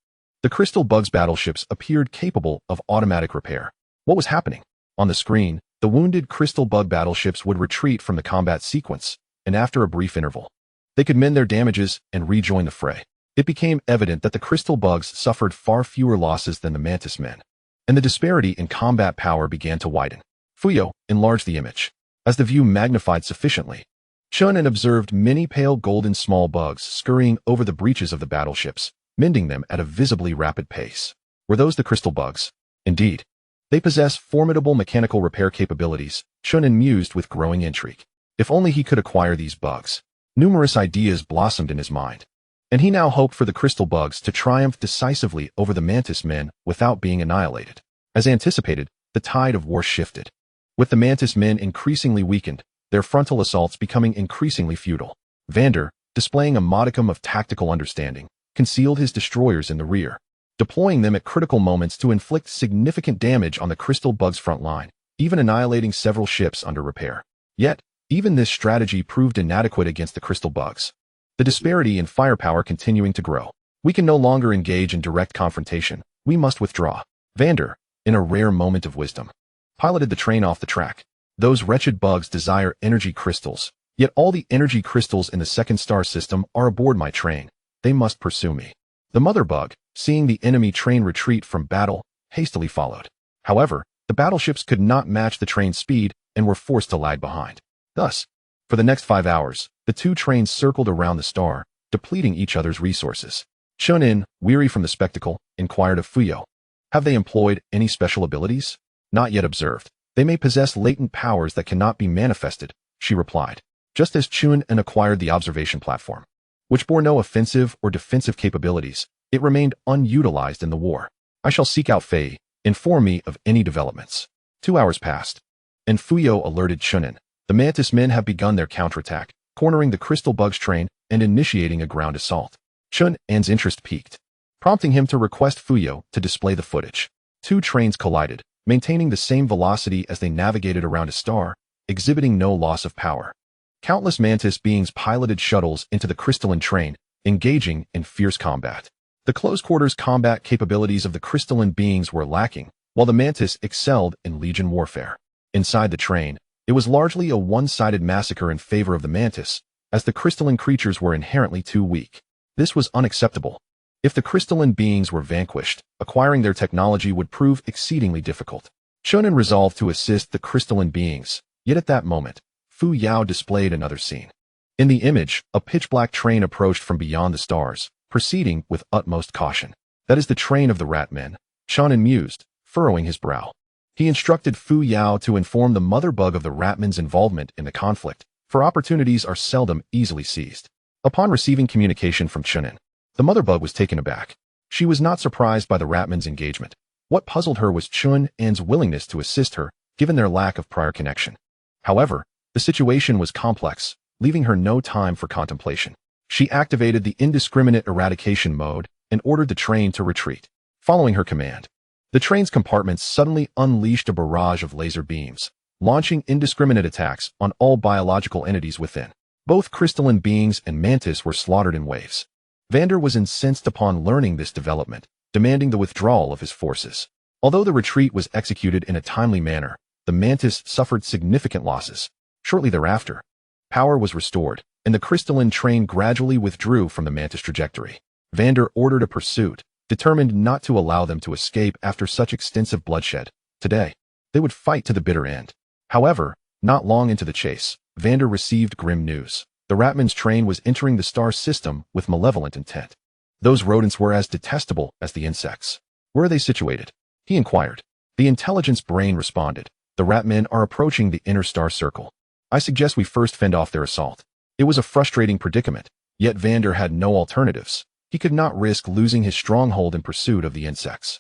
Speaker 1: The crystal bugs' battleships appeared capable of automatic repair. What was happening? On the screen, the wounded crystal bug battleships would retreat from the combat sequence, and after a brief interval, they could mend their damages and rejoin the fray. It became evident that the crystal bugs suffered far fewer losses than the mantis men, and the disparity in combat power began to widen. Fuyao enlarged the image. As the view magnified sufficiently, Chen An observed many pale golden small bugs scurrying over the breaches of the battleships, mending them at a visibly rapid pace. Were those the crystal bugs? Indeed. They possess formidable mechanical repair capabilities, Chen An mused with growing intrigue. If only he could acquire these bugs. Numerous ideas blossomed in his mind, and he now hoped for the crystal bugs to triumph decisively over the mantis men without being annihilated. As anticipated, the tide of war shifted. With the mantis men increasingly weakened, their frontal assaults becoming increasingly futile. Vander, displaying a modicum of tactical understanding, concealed his destroyers in the rear, deploying them at critical moments to inflict significant damage on the crystal bugs' front line, even annihilating several ships under repair. Yet, even this strategy proved inadequate against the crystal bugs. The disparity in firepower continuing to grow. We can no longer engage in direct confrontation. We must withdraw. Vander, in a rare moment of wisdom, piloted the train off the track. Those wretched bugs desire energy crystals, yet all the energy crystals in the second star system are aboard my train. They must pursue me. The mother bug, seeing the enemy train retreat from battle, hastily followed. However, the battleships could not match the train's speed and were forced to lag behind. Thus, for the next 5 hours, the two trains circled around the star, depleting each other's resources. Chen An, weary from the spectacle, inquired of Fuyao. Have they employed any special abilities? Not yet observed. They may possess latent powers that cannot be manifested, she replied. Just as Chen An acquired the observation platform, which bore no offensive or defensive capabilities, it remained unutilized in the war. I shall seek out Fei, inform me of any developments. 2 hours passed, and Fuyao alerted Chen An. The mantis men have begun their counterattack, cornering the crystal bugs train and initiating a ground assault. Chen An's interest piqued, prompting him to request Fuyao to display the footage. Two trains collided, maintaining the same velocity as they navigated around a star, exhibiting no loss of power. Countless mantis beings piloted shuttles into the crystalline train, engaging in fierce combat. The close-quarters combat capabilities of the crystalline beings were lacking, while the mantis excelled in legion warfare. Inside the train, it was largely a one-sided massacre in favor of the mantis, as the crystalline creatures were inherently too weak. This was unacceptable. If the crystalline beings were vanquished, acquiring their technology would prove exceedingly difficult. Chen An resolved to assist the crystalline beings, yet at that moment, Fuyao displayed another scene. In the image, a pitch-black train approached from beyond the stars, proceeding with utmost caution. That is the train of the rat men, Chen An mused, furrowing his brow. He instructed Fuyao to inform the mother bug of the ratmen's involvement in the conflict, for opportunities are seldom easily seized. Upon receiving communication from Chen An, the mother bug was taken aback. She was not surprised by the ratmen's engagement. What puzzled her was Chen An's willingness to assist her, given their lack of prior connection. However, the situation was complex, leaving her no time for contemplation. She activated the indiscriminate eradication mode and ordered the train to retreat. Following her command, the train's compartments suddenly unleashed a barrage of laser beams, launching indiscriminate attacks on all biological entities within. Both crystalline beings and mantis were slaughtered in waves. Vander was incensed upon learning this development, demanding the withdrawal of his forces. Although the retreat was executed in a timely manner, the mantis suffered significant losses. Shortly thereafter, power was restored, and the crystalline train gradually withdrew from the mantis trajectory. Vander ordered a pursuit, determined not to allow them to escape after such extensive bloodshed. Today, they would fight to the bitter end. However, not long into the chase, Vander received grim news. The Ratman's train was entering the star system with malevolent intent. Those rodents were as detestable as the insects. Where are they situated? He inquired. The intelligence brain responded. The Ratmen are approaching the inner star circle. I suggest we first fend off their assault. It was a frustrating predicament, yet Vander had no alternatives. He could not risk losing his stronghold in pursuit of the insects.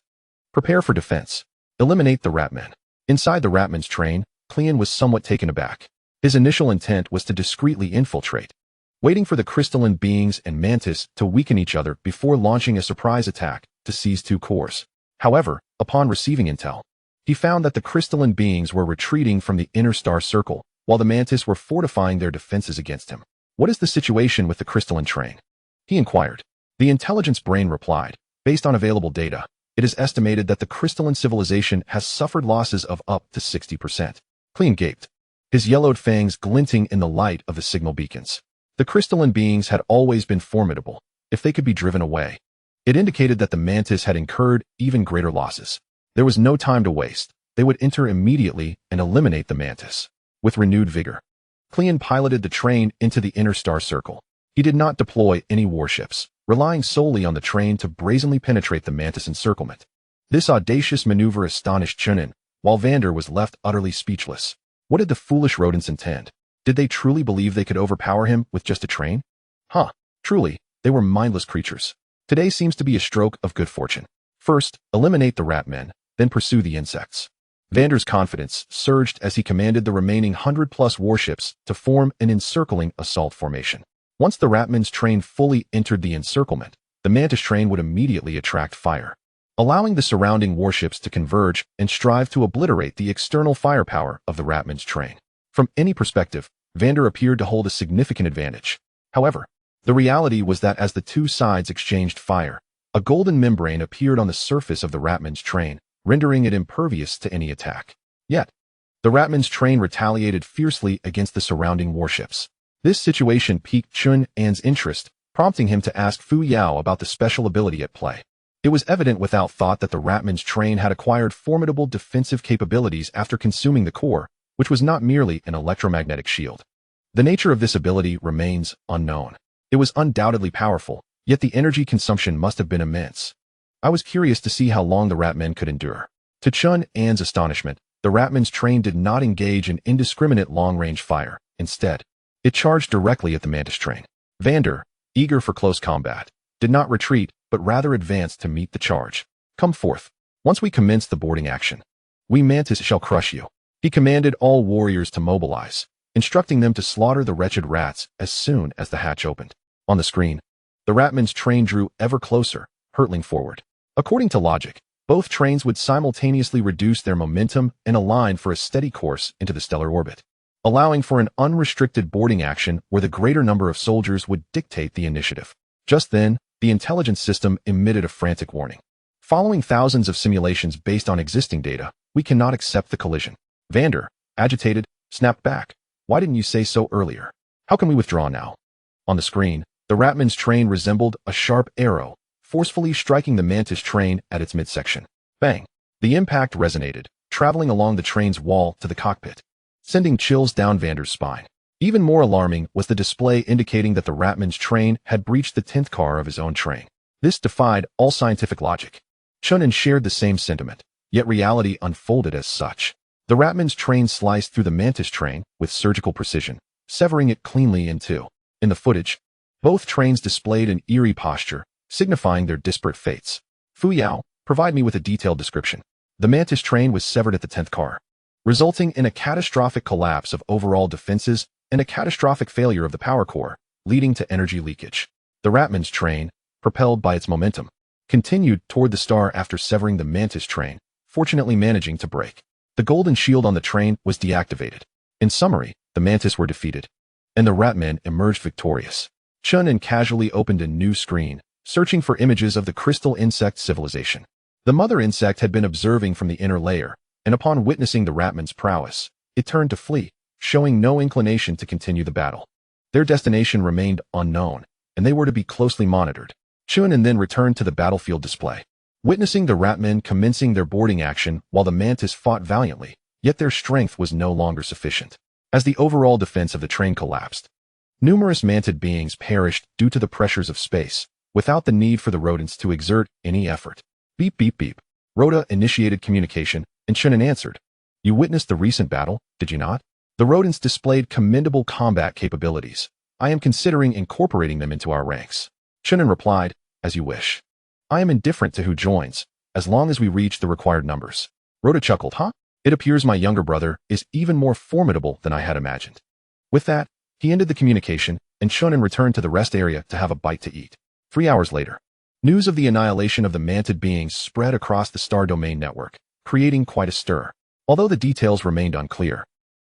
Speaker 1: Prepare for defense. Eliminate the Ratmen. Inside the Ratman's train, Cleon was somewhat taken aback. His initial intent was to discreetly infiltrate, waiting for the crystalline beings and mantis to weaken each other before launching a surprise attack to seize two cores. However, upon receiving intel, he found that the crystalline beings were retreating from the inner star circle, while the mantis were fortifying their defenses against him. What is the situation with the crystalline train? He inquired. The intelligence brain replied. Based on available data, it is estimated that the crystalline civilization has suffered losses of up to 60%. Clean gaped, his yellowed fangs glinting in the light of the signal beacons. The crystalline beings had always been formidable, if they could be driven away. It indicated that the mantis had incurred even greater losses. There was no time to waste. They would enter immediately and eliminate the mantis. With renewed vigor, Clean piloted the train into the inner star circle. He did not deploy any warships, relying solely on the train to brazenly penetrate the mantis encirclement. This audacious maneuver astonished Chen An, while Vander was left utterly speechless. What did the foolish rodents intend? Did they truly believe they could overpower him with just a train? Truly, they were mindless creatures. Today seems to be a stroke of good fortune. First, eliminate the rat men, then pursue the insects. Vander's confidence surged as he commanded the remaining 100+ warships to form an encircling assault formation. Once the ratman's train fully entered the encirclement, the mantis train would immediately attract fire, allowing the surrounding warships to converge and strive to obliterate the external firepower of the ratman's train. From any perspective, Vander appeared to hold a significant advantage. However, the reality was that as the two sides exchanged fire, a golden membrane appeared on the surface of the ratman's train, rendering it impervious to any attack. Yet, the ratman's train retaliated fiercely against the surrounding warships. This situation piqued Chen An's interest, prompting him to ask Fuyao about the special ability at play. It was evident without thought that the ratman's train had acquired formidable defensive capabilities after consuming the core, which was not merely an electromagnetic shield. The nature of this ability remains unknown. It was undoubtedly powerful, yet the energy consumption must have been immense. I was curious to see how long the ratmen could endure. To Chen An's astonishment, the ratman's train did not engage in indiscriminate long-range fire. Instead, it charged directly at the mantis train. Vander, eager for close combat, did not retreat, but rather advanced to meet the charge. Come forth. Once we commence the boarding action, we mantis shall crush you. He commanded all warriors to mobilize, instructing them to slaughter the wretched rats as soon as the hatch opened. On the screen, the ratman's train drew ever closer, hurtling forward. According to logic, both trains would simultaneously reduce their momentum and align for a steady course into the stellar orbit, allowing for an unrestricted boarding action where the greater number of soldiers would dictate the initiative. Just then, the intelligence system emitted a frantic warning. Following thousands of simulations based on existing data, we cannot accept the collision. Vander, agitated, snapped back. Why didn't you say so earlier? How can we withdraw now? On the screen, the ratman's train resembled a sharp arrow, forcefully striking the mantis train at its midsection. Bang! The impact resonated, traveling along the train's wall to the cockpit, sending chills down Vander's spine. Even more alarming was the display indicating that the ratman's train had breached the 10th car of his own train. This defied all scientific logic. Chen An shared the same sentiment, yet reality unfolded as such. The ratman's train sliced through the mantis train with surgical precision, severing it cleanly in two. In the footage, both trains displayed an eerie posture, signifying their disparate fates. Fuyao, provide me with a detailed description. The mantis train was severed at the 10th car, resulting in a catastrophic collapse of overall defenses and a catastrophic failure of the power core, leading to energy leakage. The ratman's train, propelled by its momentum, continued toward the star after severing the mantis train, fortunately managing to break. The golden shield on the train was deactivated. In summary, the mantis were defeated, and the ratmen emerged victorious. Chen An casually opened a new screen, searching for images of the crystal insect civilization. The mother insect had been observing from the inner layer, and upon witnessing the ratman's prowess, it turned to flee, showing no inclination to continue the battle. Their destination remained unknown, and they were to be closely monitored. Chen An then returned to the battlefield display, witnessing the ratmen commencing their boarding action while the mantis fought valiantly, yet their strength was no longer sufficient. As the overall defense of the train collapsed, numerous mantid beings perished due to the pressures of space, without the need for the rodents to exert any effort. Beep beep beep. Rhoda initiated communication, and Chen An answered. You witnessed the recent battle, did you not? The rodents displayed commendable combat capabilities. I am considering incorporating them into our ranks. Chen An replied, as you wish. I am indifferent to who joins, as long as we reach the required numbers. Rhoda chuckled, It appears my younger brother is even more formidable than I had imagined. With that, he ended the communication, and Chen An returned to the rest area to have a bite to eat. 3 hours later, news of the annihilation of the mantid beings spread across the star domain network, creating quite a stir. Although the details remained unclear,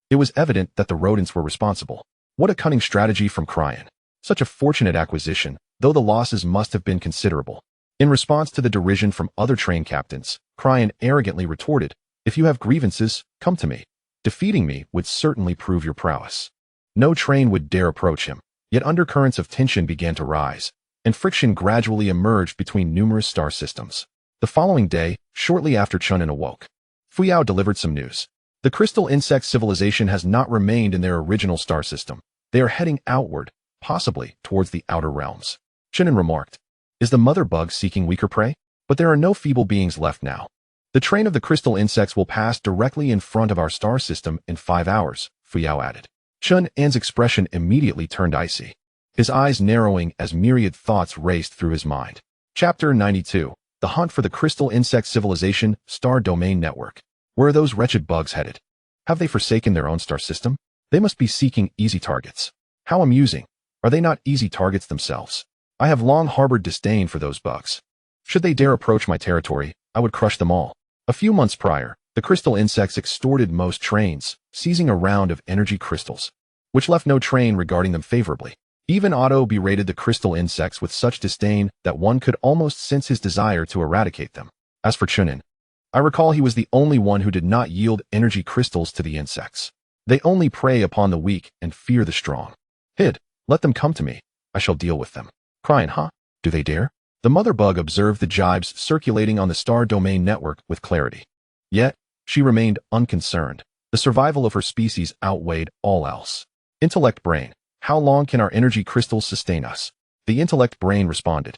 Speaker 1: it was evident that the rodents were responsible. What a cunning strategy from Cryan. Such a fortunate acquisition, though the losses must have been considerable. In response to the derision from other train captains, Cryan arrogantly retorted, If you have grievances, come to me. Defeating me would certainly prove your prowess. No train would dare approach him, yet undercurrents of tension began to rise, and friction gradually emerged between numerous star systems. The following day, shortly after Chen An awoke, Fuyao delivered some news. The crystal insect civilization has not remained in their original star system. They are heading outward, possibly towards the outer realms. Chen An remarked, "Is the mother bug seeking weaker prey? But there are no feeble beings left now. The train of the crystal insects will pass directly in front of our star system in 5 hours, Fuyao added. Chen An's expression immediately turned icy, his eyes narrowing as myriad thoughts raced through his mind. Chapter 92. The Hunt for the Crystal Insect Civilization Star Domain Network. Where are those wretched bugs headed? Have they forsaken their own star system? They must be seeking easy targets. How amusing. Are they not easy targets themselves? I have long harbored disdain for those bugs. Should they dare approach my territory, I would crush them all." A few months prior, the crystal insects extorted most trains, seizing a round of energy crystals, which left no train regarding them favorably. Even Otto berated the crystal insects with such disdain that one could almost sense his desire to eradicate them. As for Chen An, I recall he was the only one who did not yield energy crystals to the insects. They only prey upon the weak and fear the strong. Let them come to me. I shall deal with them. Crying, huh? Do they dare? The mother bug observed the jibes circulating on the star domain network with clarity. Yet, she remained unconcerned. The survival of her species outweighed all else. Intellect brain. How long can our energy crystals sustain us? The intellect brain responded.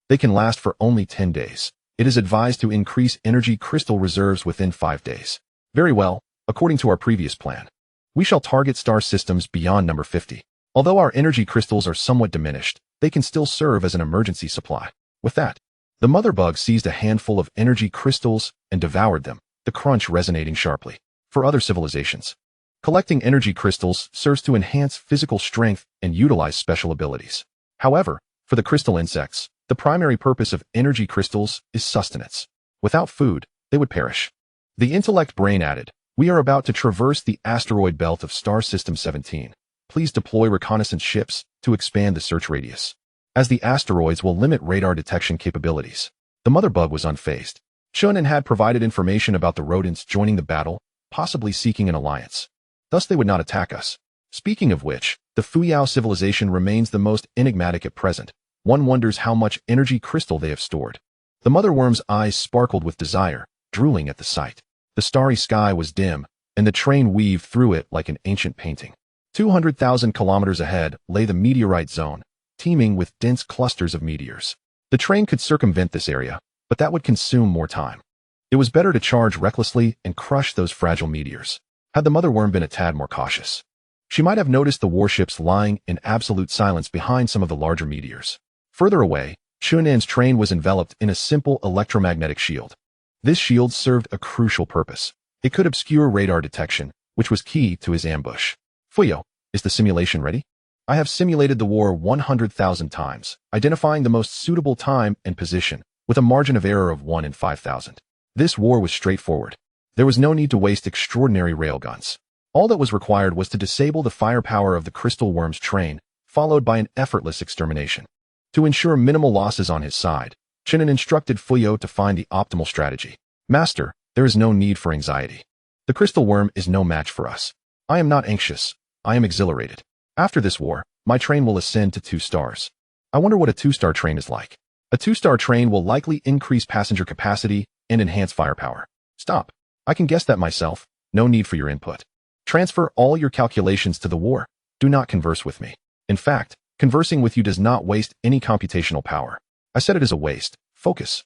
Speaker 1: They can last for only 10 days. It is advised to increase energy crystal reserves within 5 days. Very well, according to our previous plan. We shall target star systems beyond number 50. Although our energy crystals are somewhat diminished, they can still serve as an emergency supply. With that, the mother bug seized a handful of energy crystals and devoured them, the crunch resonating sharply. For other civilizations, collecting energy crystals serves to enhance physical strength and utilize special abilities. However, for the crystal insects, the primary purpose of energy crystals is sustenance. Without food, they would perish. The intellect brain added, "We are about to traverse the asteroid belt of Star System 17. Please deploy reconnaissance ships to expand the search radius, as the asteroids will limit radar detection capabilities." The mother bug was unfazed. Chen An had provided information about the rodents joining the battle, possibly seeking an alliance. Thus they would not attack us. Speaking of which, the Fuyao civilization remains the most enigmatic at present. One wonders how much energy crystal they have stored. The mother worm's eyes sparkled with desire, drooling at the sight. The starry sky was dim, and the train weaved through it like an ancient painting. 200,000 kilometers ahead lay the meteorite zone, teeming with dense clusters of meteors. The train could circumvent this area, but that would consume more time. It was better to charge recklessly and crush those fragile meteors. Had the mother worm been a tad more cautious, she might have noticed the warships lying in absolute silence behind some of the larger meteors. Further away, Chen An's train was enveloped in a simple electromagnetic shield. This shield served a crucial purpose. It could obscure radar detection, which was key to his ambush. Fuyao, is the simulation ready? I have simulated the war 100,000 times, identifying the most suitable time and position, with a margin of error of 1 in 5,000. This war was straightforward. There was no need to waste extraordinary railguns. All that was required was to disable the firepower of the crystal worm's train, followed by an effortless extermination. To ensure minimal losses on his side, Chen An instructed Fuyao to find the optimal strategy. "Master, there is no need for anxiety. The crystal worm is no match for us. I am not anxious. I am exhilarated. After this war, my train will ascend to 2 stars. I wonder what a 2-star train is like. A 2-star train will likely increase passenger capacity and enhance firepower." "Stop. I can guess that myself. No need for your input. Transfer all your calculations to the war. Do not converse with me. In fact, conversing with you does not waste any computational power. I said it is a waste. Focus.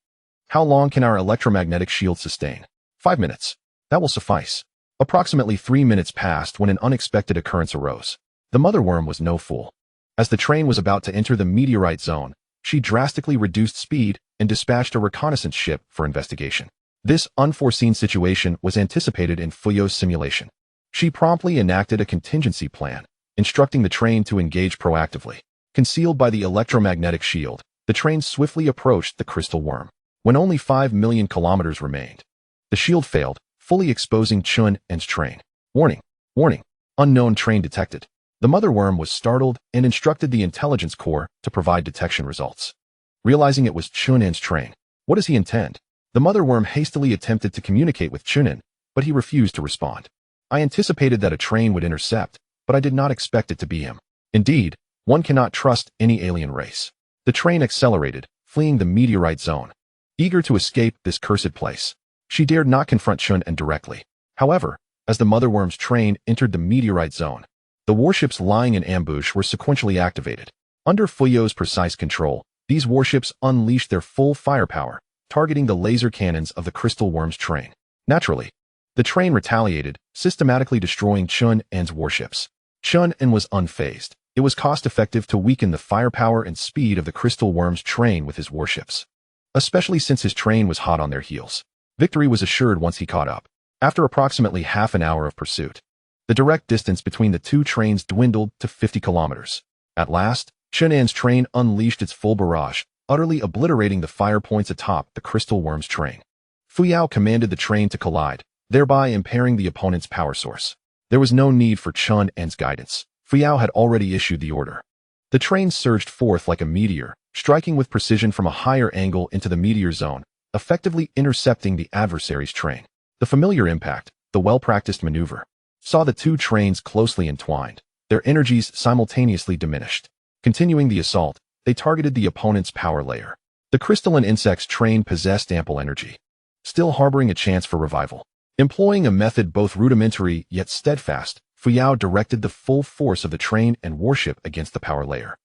Speaker 1: How long can our electromagnetic shield sustain? 5 minutes. That will suffice." Approximately 3 minutes passed when an unexpected occurrence arose. The mother worm was no fool. As the train was about to enter the meteorite zone, she drastically reduced speed and dispatched a reconnaissance ship for investigation. This unforeseen situation was anticipated in Fuyao's simulation. She promptly enacted a contingency plan, instructing the train to engage proactively. Concealed by the electromagnetic shield, the train swiftly approached the crystal worm. When only 5 million kilometers remained, the shield failed, fully exposing Chen An's train. "Warning! Warning! Unknown train detected." The mother worm was startled and instructed the intelligence corps to provide detection results. Realizing it was Chen An's train, what does he intend? The mother worm hastily attempted to communicate with Chen An, but he refused to respond. I anticipated that a train would intercept, but I did not expect it to be him. Indeed, one cannot trust any alien race. The train accelerated, fleeing the meteorite zone. Eager to escape this cursed place, she dared not confront Chen An directly. However, as the mother worm's train entered the meteorite zone, the warships lying in ambush were sequentially activated. Under Fuyao's precise control, these warships unleashed their full firepower, targeting the laser cannons of the crystal worm's train. Naturally, the train retaliated, systematically destroying Chen An's warships. Chen An was unfazed. It was cost-effective to weaken the firepower and speed of the crystal worm's train with his warships, especially since his train was hot on their heels. Victory was assured once he caught up. After approximately half an hour of pursuit, the direct distance between the two trains dwindled to 50 kilometers. At last, Chen An's train unleashed its full barrage, utterly obliterating the fire points atop the crystal worm's train. Fuyao commanded the train to collide, thereby impairing the opponent's power source. There was no need for Chen An's guidance. Fuyao had already issued the order. The train surged forth like a meteor, striking with precision from a higher angle into the meteor zone, effectively intercepting the adversary's train. The familiar impact, the well-practiced maneuver, saw the two trains closely entwined, their energies simultaneously diminished. Continuing the assault, they targeted the opponent's power layer. The crystalline insect's train possessed ample energy, still harboring a chance for revival. Employing a method both rudimentary yet steadfast, Fuyao directed the full force of the train and warship against the power layer,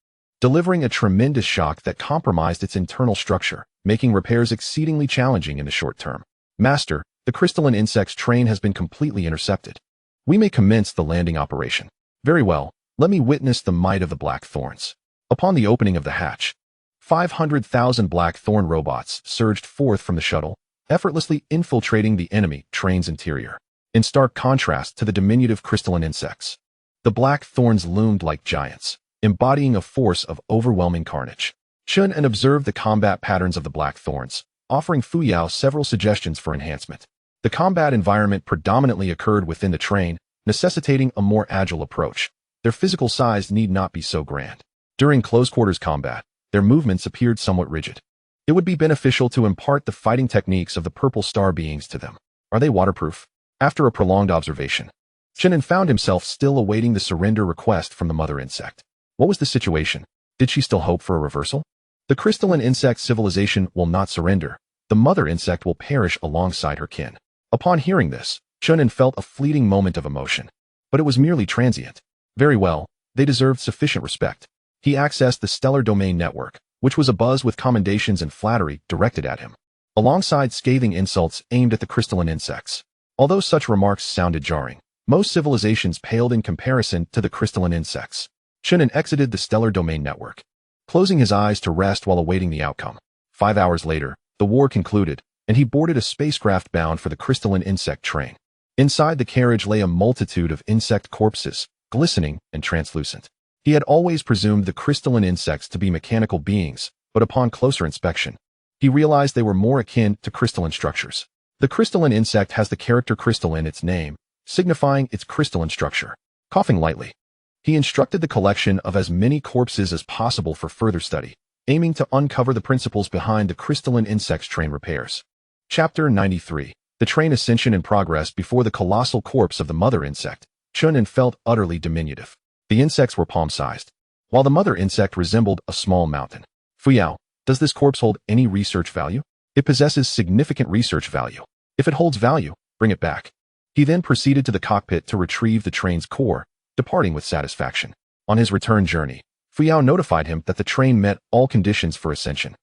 Speaker 1: delivering a tremendous shock that compromised its internal structure, making repairs exceedingly challenging in the short term. Master, the crystalline insect's train has been completely intercepted. We may commence the landing operation. Very well, let me witness the might of the black thorns. Upon the opening of the hatch, 500,000 black thorn robots surged forth from the shuttle, effortlessly infiltrating the enemy train's interior. In stark contrast to the diminutive crystalline insects, the black thorns loomed like giants, embodying a force of overwhelming carnage. Chen An observed the combat patterns of the black thorns, offering Fuyao several suggestions for enhancement. The combat environment predominantly occurred within the train, necessitating a more agile approach. Their physical size need not be so grand. During close-quarters combat, their movements appeared somewhat rigid. It would be beneficial to impart the fighting techniques of the purple star beings to them. Are they waterproof? After a prolonged observation, Chen An found himself still awaiting the surrender request from the mother insect. What was the situation? Did she still hope for a reversal? The crystalline insect civilization will not surrender. The mother insect will perish alongside her kin. Upon hearing this, Chen An felt a fleeting moment of emotion. But it was merely transient. Very well, they deserved sufficient respect. He accessed the stellar domain network, which was abuzz with commendations and flattery directed at him, alongside scathing insults aimed at the crystalline insects. Although such remarks sounded jarring, most civilizations paled in comparison to the crystalline insects. Chen An exited the stellar domain network, closing his eyes to rest while awaiting the outcome. 5 hours later, the war concluded, and he boarded a spacecraft bound for the crystalline insect train. Inside the carriage lay a multitude of insect corpses, glistening and translucent. He had always presumed the crystalline insects to be mechanical beings, but upon closer inspection, he realized they were more akin to crystalline structures. The crystalline insect has the character crystal in its name, signifying its crystalline structure. Coughing lightly, he instructed the collection of as many corpses as possible for further study, aiming to uncover the principles behind the crystalline insect's train repairs. Chapter 93. The train ascension in progress before the colossal corpse of the mother insect. Chen An felt utterly diminutive. The insects were palm-sized, while the mother insect resembled a small mountain. Fuyao, does this corpse hold any research value? It possesses significant research value. If it holds value, bring it back. He then proceeded to the cockpit to retrieve the train's core, departing with satisfaction. On his return journey, Fuyao notified him that the train met all conditions for ascension.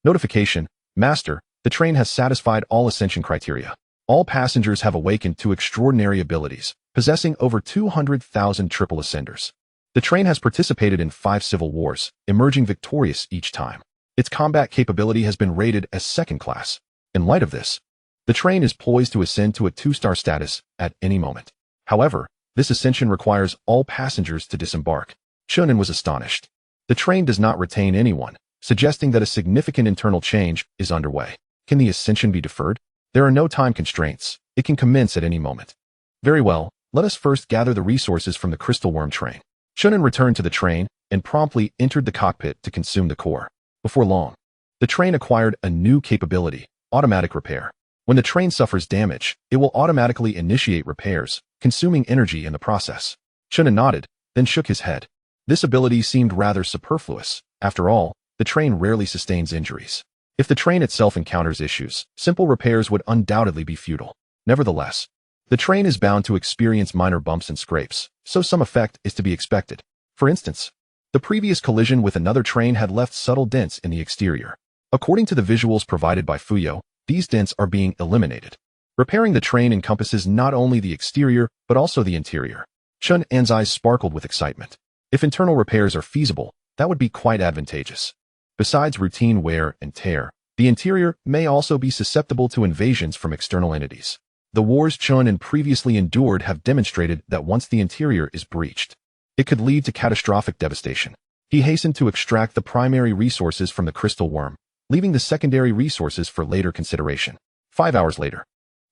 Speaker 1: Notification: Master, the train has satisfied all ascension criteria. All passengers have awakened to extraordinary abilities, possessing over 200,000 triple ascenders. The train has participated in 5 civil wars, emerging victorious each time. Its combat capability has been rated as second class. In light of this, the train is poised to ascend to a 2-star status at any moment. However, this ascension requires all passengers to disembark. Chen An was astonished. The train does not retain anyone, suggesting that a significant internal change is underway. Can the ascension be deferred? There are no time constraints. It can commence at any moment. Very well, let us first gather the resources from the crystal worm train. Chen An returned to the train and promptly entered the cockpit to consume the core. Before long, the train acquired a new capability: automatic repair. When the train suffers damage, it will automatically initiate repairs, consuming energy in the process. Chen An nodded, then shook his head. This ability seemed rather superfluous. After all, the train rarely sustains injuries. If the train itself encounters issues, simple repairs would undoubtedly be futile. Nevertheless, the train is bound to experience minor bumps and scrapes, so some effect is to be expected. For instance, the previous collision with another train had left subtle dents in the exterior. According to the visuals provided by Fuyao, these dents are being eliminated. Repairing the train encompasses not only the exterior, but also the interior. Chen An's eyes sparkled with excitement. If internal repairs are feasible, that would be quite advantageous. Besides routine wear and tear, the interior may also be susceptible to invasions from external entities. The wars Chen An previously endured have demonstrated that once the interior is breached, it could lead to catastrophic devastation. He hastened to extract the primary resources from the crystal worm, leaving the secondary resources for later consideration. 5 hours later,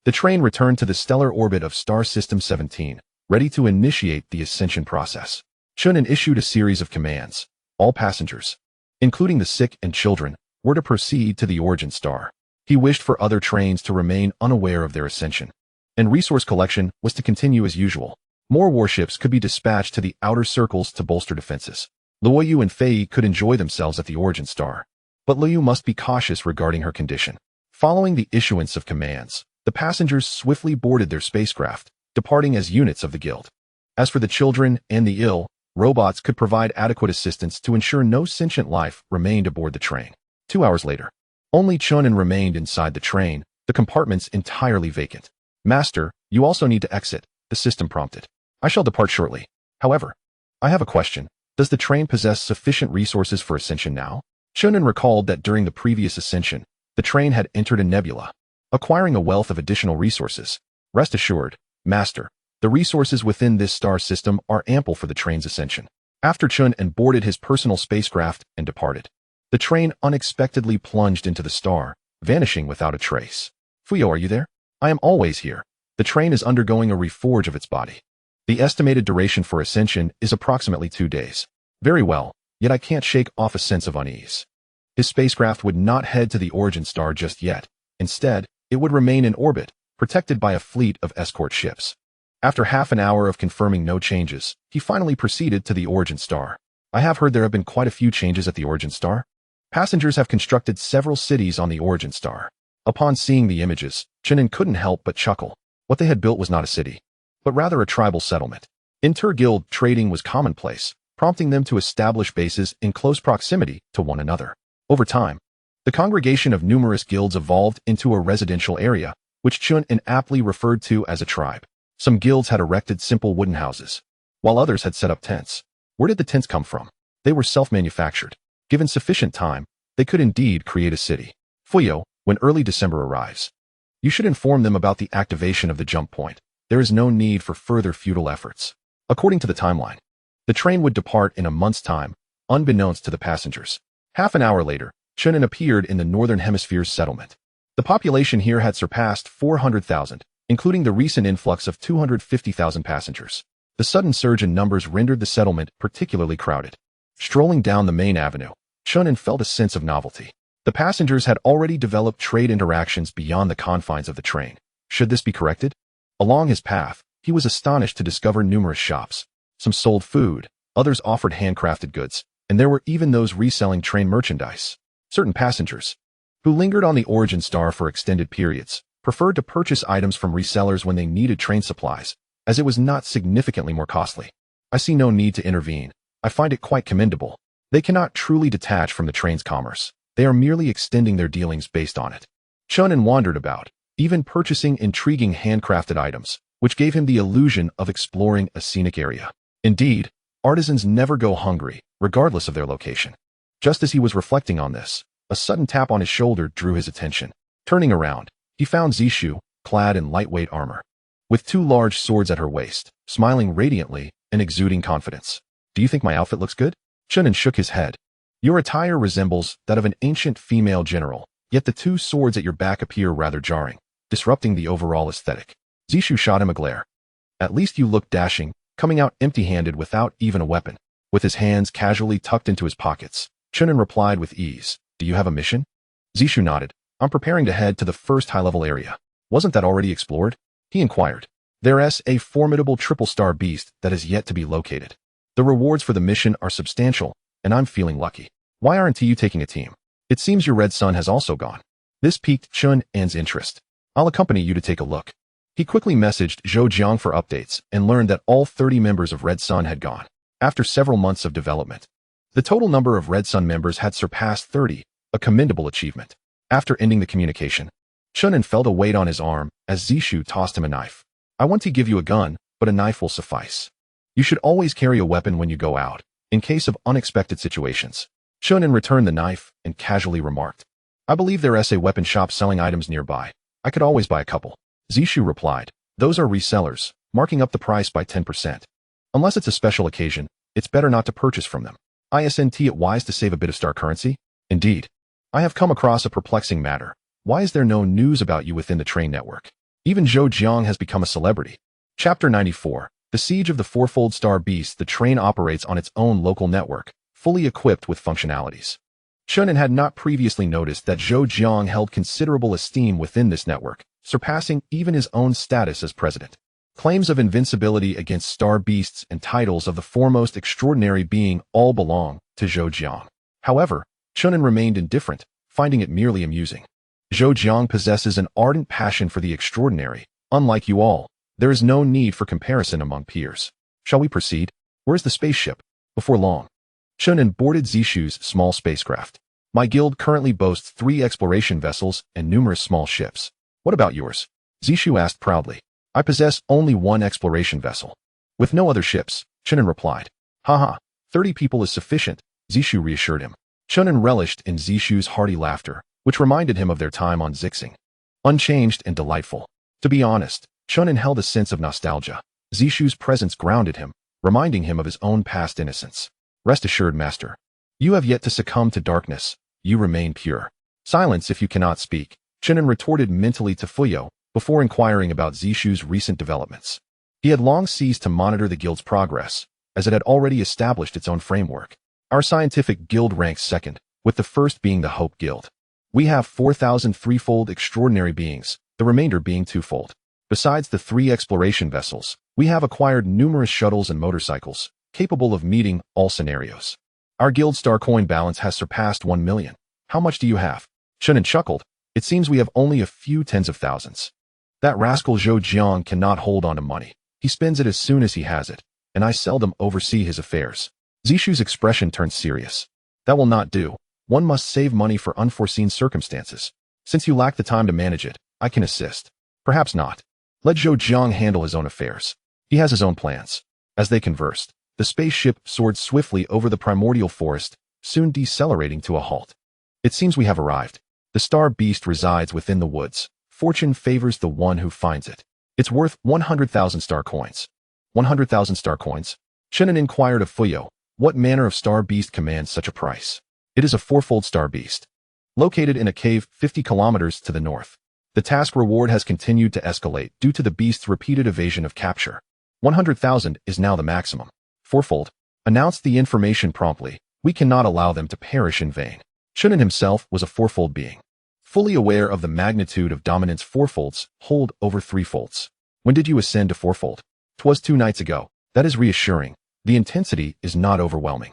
Speaker 1: the train returned to the stellar orbit of Star System 17, ready to initiate the Ascension process. Chen An issued a series of commands. All passengers, including the sick and children, were to proceed to the origin star. He wished for other trains to remain unaware of their ascension, and resource collection was to continue as usual. More warships could be dispatched to the outer circles to bolster defenses. Luoyu and Fei could enjoy themselves at the origin star, but Luoyu must be cautious regarding her condition. Following the issuance of commands, the passengers swiftly boarded their spacecraft, departing as units of the guild. As for the children and the ill, robots could provide adequate assistance to ensure no sentient life remained aboard the train. 2 hours later, only Chen An remained inside the train, the compartments entirely vacant. Master, you also need to exit, the system prompted. I shall depart shortly. However, I have a question. Does the train possess sufficient resources for ascension now? Chen An recalled that during the previous ascension, the train had entered a nebula, acquiring a wealth of additional resources. Rest assured, Master, the resources within this star system are ample for the train's ascension. After Chen An boarded his personal spacecraft and departed, the train unexpectedly plunged into the star, vanishing without a trace. Fuyao, are you there? I am always here. The train is undergoing a reforge of its body. The estimated duration for ascension is approximately 2 days. Very well, yet I can't shake off a sense of unease. His spacecraft would not head to the origin star just yet. Instead, it would remain in orbit, protected by a fleet of escort ships. After half an hour of confirming no changes, he finally proceeded to the origin star. I have heard there have been quite a few changes at the origin star. Passengers have constructed several cities on the origin star. Upon seeing the images, Chen An couldn't help but chuckle. What they had built was not a city, but rather a tribal settlement. Inter-guild trading was commonplace, prompting them to establish bases in close proximity to one another. Over time, the congregation of numerous guilds evolved into a residential area, which Chen An aptly referred to as a tribe. Some guilds had erected simple wooden houses, while others had set up tents. Where did the tents come from? They were self-manufactured. Given sufficient time, they could indeed create a city. Fuyao, when early December arrives, you should inform them about the activation of the jump point. There is no need for further futile efforts. According to the timeline, the train would depart in a month's time, unbeknownst to the passengers. Half an hour later, Chen An appeared in the Northern Hemisphere's settlement. The population here had surpassed 400,000, including the recent influx of 250,000 passengers. The sudden surge in numbers rendered the settlement particularly crowded. Strolling down the main avenue, Chen An felt a sense of novelty. The passengers had already developed trade interactions beyond the confines of the train. Should this be corrected? Along his path, he was astonished to discover numerous shops. Some sold food, others offered handcrafted goods, and there were even those reselling train merchandise. Certain passengers, who lingered on the origin star for extended periods, preferred to purchase items from resellers when they needed train supplies, as it was not significantly more costly. I see no need to intervene. I find it quite commendable. They cannot truly detach from the train's commerce. They are merely extending their dealings based on it. Chen An wandered about, even purchasing intriguing handcrafted items, which gave him the illusion of exploring a scenic area. Indeed, artisans never go hungry, regardless of their location. Just as he was reflecting on this, a sudden tap on his shoulder drew his attention. Turning around, he found Zishu, clad in lightweight armor, with 2 large swords at her waist, smiling radiantly and exuding confidence. Do you think my outfit looks good? Chen An shook his head. Your attire resembles that of an ancient female general, yet the 2 swords at your back appear rather jarring, disrupting the overall aesthetic. Zishu shot him a glare. At least you look dashing, coming out empty-handed without even a weapon. With his hands casually tucked into his pockets, Chen An replied with ease. Do you have a mission? Zishu nodded. I'm preparing to head to the first high-level area. Wasn't that already explored? He inquired. There's a formidable triple-star beast that is yet to be located. The rewards for the mission are substantial, and I'm feeling lucky. Why aren't you taking a team? It seems your red sun has also gone. This piqued Chen An's interest. I'll accompany you to take a look. He quickly messaged Zhou Jiang for updates and learned that all 30 members of Red Sun had gone. After several months of development, the total number of Red Sun members had surpassed 30, a commendable achievement. After ending the communication, Chen An felt a weight on his arm as Zishu tossed him a knife. I want to give you a gun, but a knife will suffice. You should always carry a weapon when you go out, in case of unexpected situations. Chen An returned the knife and casually remarked, I believe there is a weapon shop selling items nearby. I could always buy a couple. Zishu replied, those are resellers, marking up the price by 10%. Unless it's a special occasion, it's better not to purchase from them. Isn't it wise to save a bit of star currency? Indeed. I have come across a perplexing matter. Why is there no news about you within the train network? Even Zhou Jiang has become a celebrity. Chapter 94. The Siege of the Fourfold Star Beast. The train operates on its own local network, fully equipped with functionalities. Chen An had not previously noticed that Zhou Jiang held considerable esteem within this network, surpassing even his own status as president. Claims of invincibility against star beasts and titles of the foremost extraordinary being all belong to Zhou Jiang. However, Chen An remained indifferent, finding it merely amusing. Zhou Jiang possesses an ardent passion for the extraordinary. Unlike you all, there is no need for comparison among peers. Shall we proceed? Where's the spaceship? Before long, Chen An boarded Zishu's small spacecraft. My guild currently boasts 3 exploration vessels and numerous small ships. What about yours? Zishu asked proudly. I possess only 1 exploration vessel. With no other ships, Chen An replied. Haha, 30 people is sufficient, Zishu reassured him. Chen An relished in Zishu's hearty laughter, which reminded him of their time on Zixing. Unchanged and delightful. To be honest, Chen An held a sense of nostalgia. Zishu's presence grounded him, reminding him of his own past innocence. Rest assured, master. You have yet to succumb to darkness. You remain pure. Silence if you cannot speak, Chen An retorted mentally to Fuyao, before inquiring about Zishu's recent developments. He had long ceased to monitor the guild's progress, as it had already established its own framework. Our scientific guild ranks second, with the first being the Hope Guild. We have 4,000 threefold extraordinary beings, the remainder being twofold. Besides the 3 exploration vessels, we have acquired numerous shuttles and motorcycles, capable of meeting all scenarios. Our guild star coin balance has surpassed 1 million. How much do you have? Chen An chuckled. It seems we have only a few tens of thousands. That rascal Zhou Jiang cannot hold on to money. He spends it as soon as he has it, and I seldom oversee his affairs. Zishu's expression turned serious. That will not do. One must save money for unforeseen circumstances. Since you lack the time to manage it, I can assist. Perhaps not. Let Zhou Jiang handle his own affairs. He has his own plans. As they conversed, the spaceship soared swiftly over the primordial forest, soon decelerating to a halt. It seems we have arrived. The star beast resides within the woods. Fortune favors the one who finds it. It's worth 100,000 star coins. 100,000 star coins? Chen An inquired of Fuyao, what manner of star beast commands such a price? It is a 4-fold star beast. Located in a cave 50 kilometers to the north. The task reward has continued to escalate due to the beast's repeated evasion of capture. 100,000 is now the maximum. 4-fold. Announced the information promptly. We cannot allow them to perish in vain. Chen An himself was a 4-fold being. Fully aware of the magnitude of dominance 4-folds hold over 3-folds. When did you ascend to 4-fold? 'Twas 2 nights ago. That is reassuring. The intensity is not overwhelming.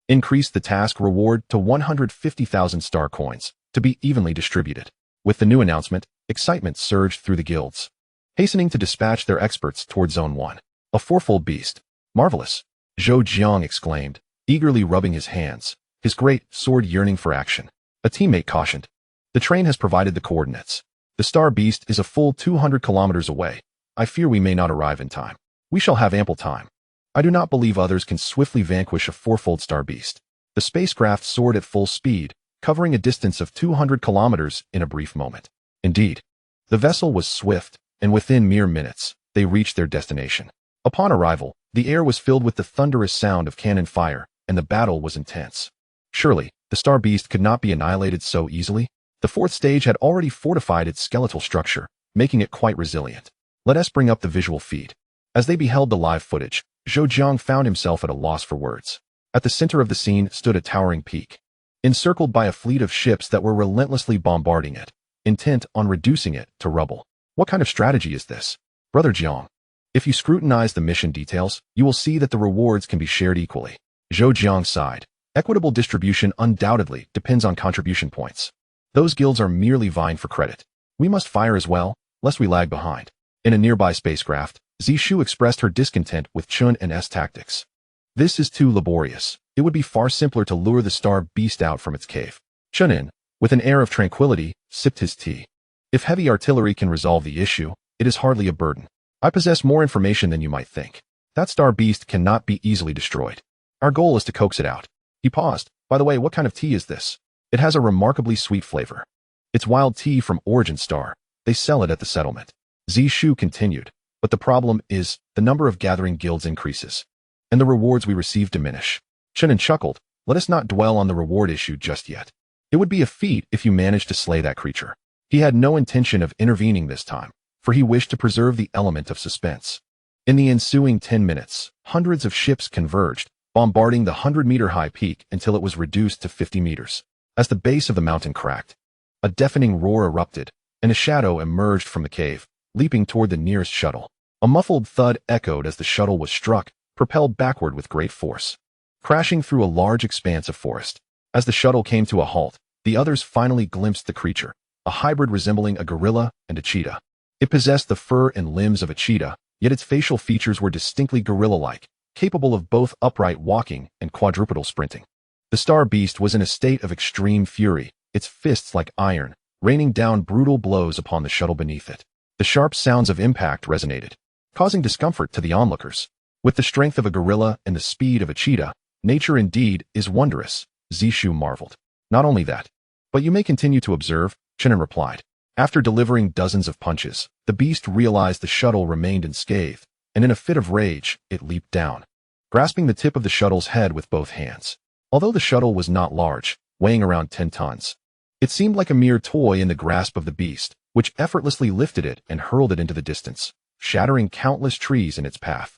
Speaker 1: Increase the task reward to 150,000 star coins, to be evenly distributed. With the new announcement, excitement surged through the guilds, hastening to dispatch their experts toward Zone 1. A 4-fold beast. Marvelous. Zhou Jiang exclaimed, eagerly rubbing his hands, his great sword yearning for action. A teammate cautioned. The train has provided the coordinates. The star beast is a full 200 kilometers away. I fear we may not arrive in time. We shall have ample time. I do not believe others can swiftly vanquish a 4-fold star beast. The spacecraft soared at full speed, covering a distance of 200 kilometers in a brief moment. Indeed, the vessel was swift, and within mere minutes, they reached their destination. Upon arrival, the air was filled with the thunderous sound of cannon fire, and the battle was intense. Surely, the star beast could not be annihilated so easily. The 4th stage had already fortified its skeletal structure, making it quite resilient. Let us bring up the visual feed. As they beheld the live footage, Zhou Jiang found himself at a loss for words. At the center of the scene stood a towering peak, encircled by a fleet of ships that were relentlessly bombarding it, intent on reducing it to rubble. What kind of strategy is this? Brother Jiang. If you scrutinize the mission details, you will see that the rewards can be shared equally. Zhou Jiang sighed. Equitable distribution undoubtedly depends on contribution points. Those guilds are merely vying for credit. We must fire as well, lest we lag behind. In a nearby spacecraft, Zishu expressed her discontent with Chen An's tactics. This is too laborious. It would be far simpler to lure the star beast out from its cave. Chen An, with an air of tranquility, sipped his tea. If heavy artillery can resolve the issue, it is hardly a burden. I possess more information than you might think. That star beast cannot be easily destroyed. Our goal is to coax it out. He paused. By the way, what kind of tea is this? It has a remarkably sweet flavor. It's wild tea from Origin Star. They sell it at the settlement. Zishu continued. But the problem is, the number of gathering guilds increases, and the rewards we receive diminish. Chen An chuckled. Let us not dwell on the reward issue just yet. It would be a feat if you managed to slay that creature. He had no intention of intervening this time, for he wished to preserve the element of suspense. In the ensuing 10 minutes, hundreds of ships converged, bombarding the 100-meter-high peak until it was reduced to 50 meters. As the base of the mountain cracked, a deafening roar erupted, and a shadow emerged from the cave, leaping toward the nearest shuttle. A muffled thud echoed as the shuttle was struck, propelled backward with great force, crashing through a large expanse of forest. As the shuttle came to a halt, the others finally glimpsed the creature, a hybrid resembling a gorilla and a cheetah. It possessed the fur and limbs of a cheetah, yet its facial features were distinctly gorilla-like, capable of both upright walking and quadrupedal sprinting. The star beast was in a state of extreme fury, its fists like iron, raining down brutal blows upon the shuttle beneath it. The sharp sounds of impact resonated, causing discomfort to the onlookers. With the strength of a gorilla and the speed of a cheetah, nature indeed is wondrous, Zishu marveled. Not only that, but you may continue to observe, Chen An replied. After delivering dozens of punches, the beast realized the shuttle remained unscathed, and in a fit of rage, it leaped down, grasping the tip of the shuttle's head with both hands. Although the shuttle was not large, weighing around 10 tons, it seemed like a mere toy in the grasp of the beast, which effortlessly lifted it and hurled it into the distance, shattering countless trees in its path.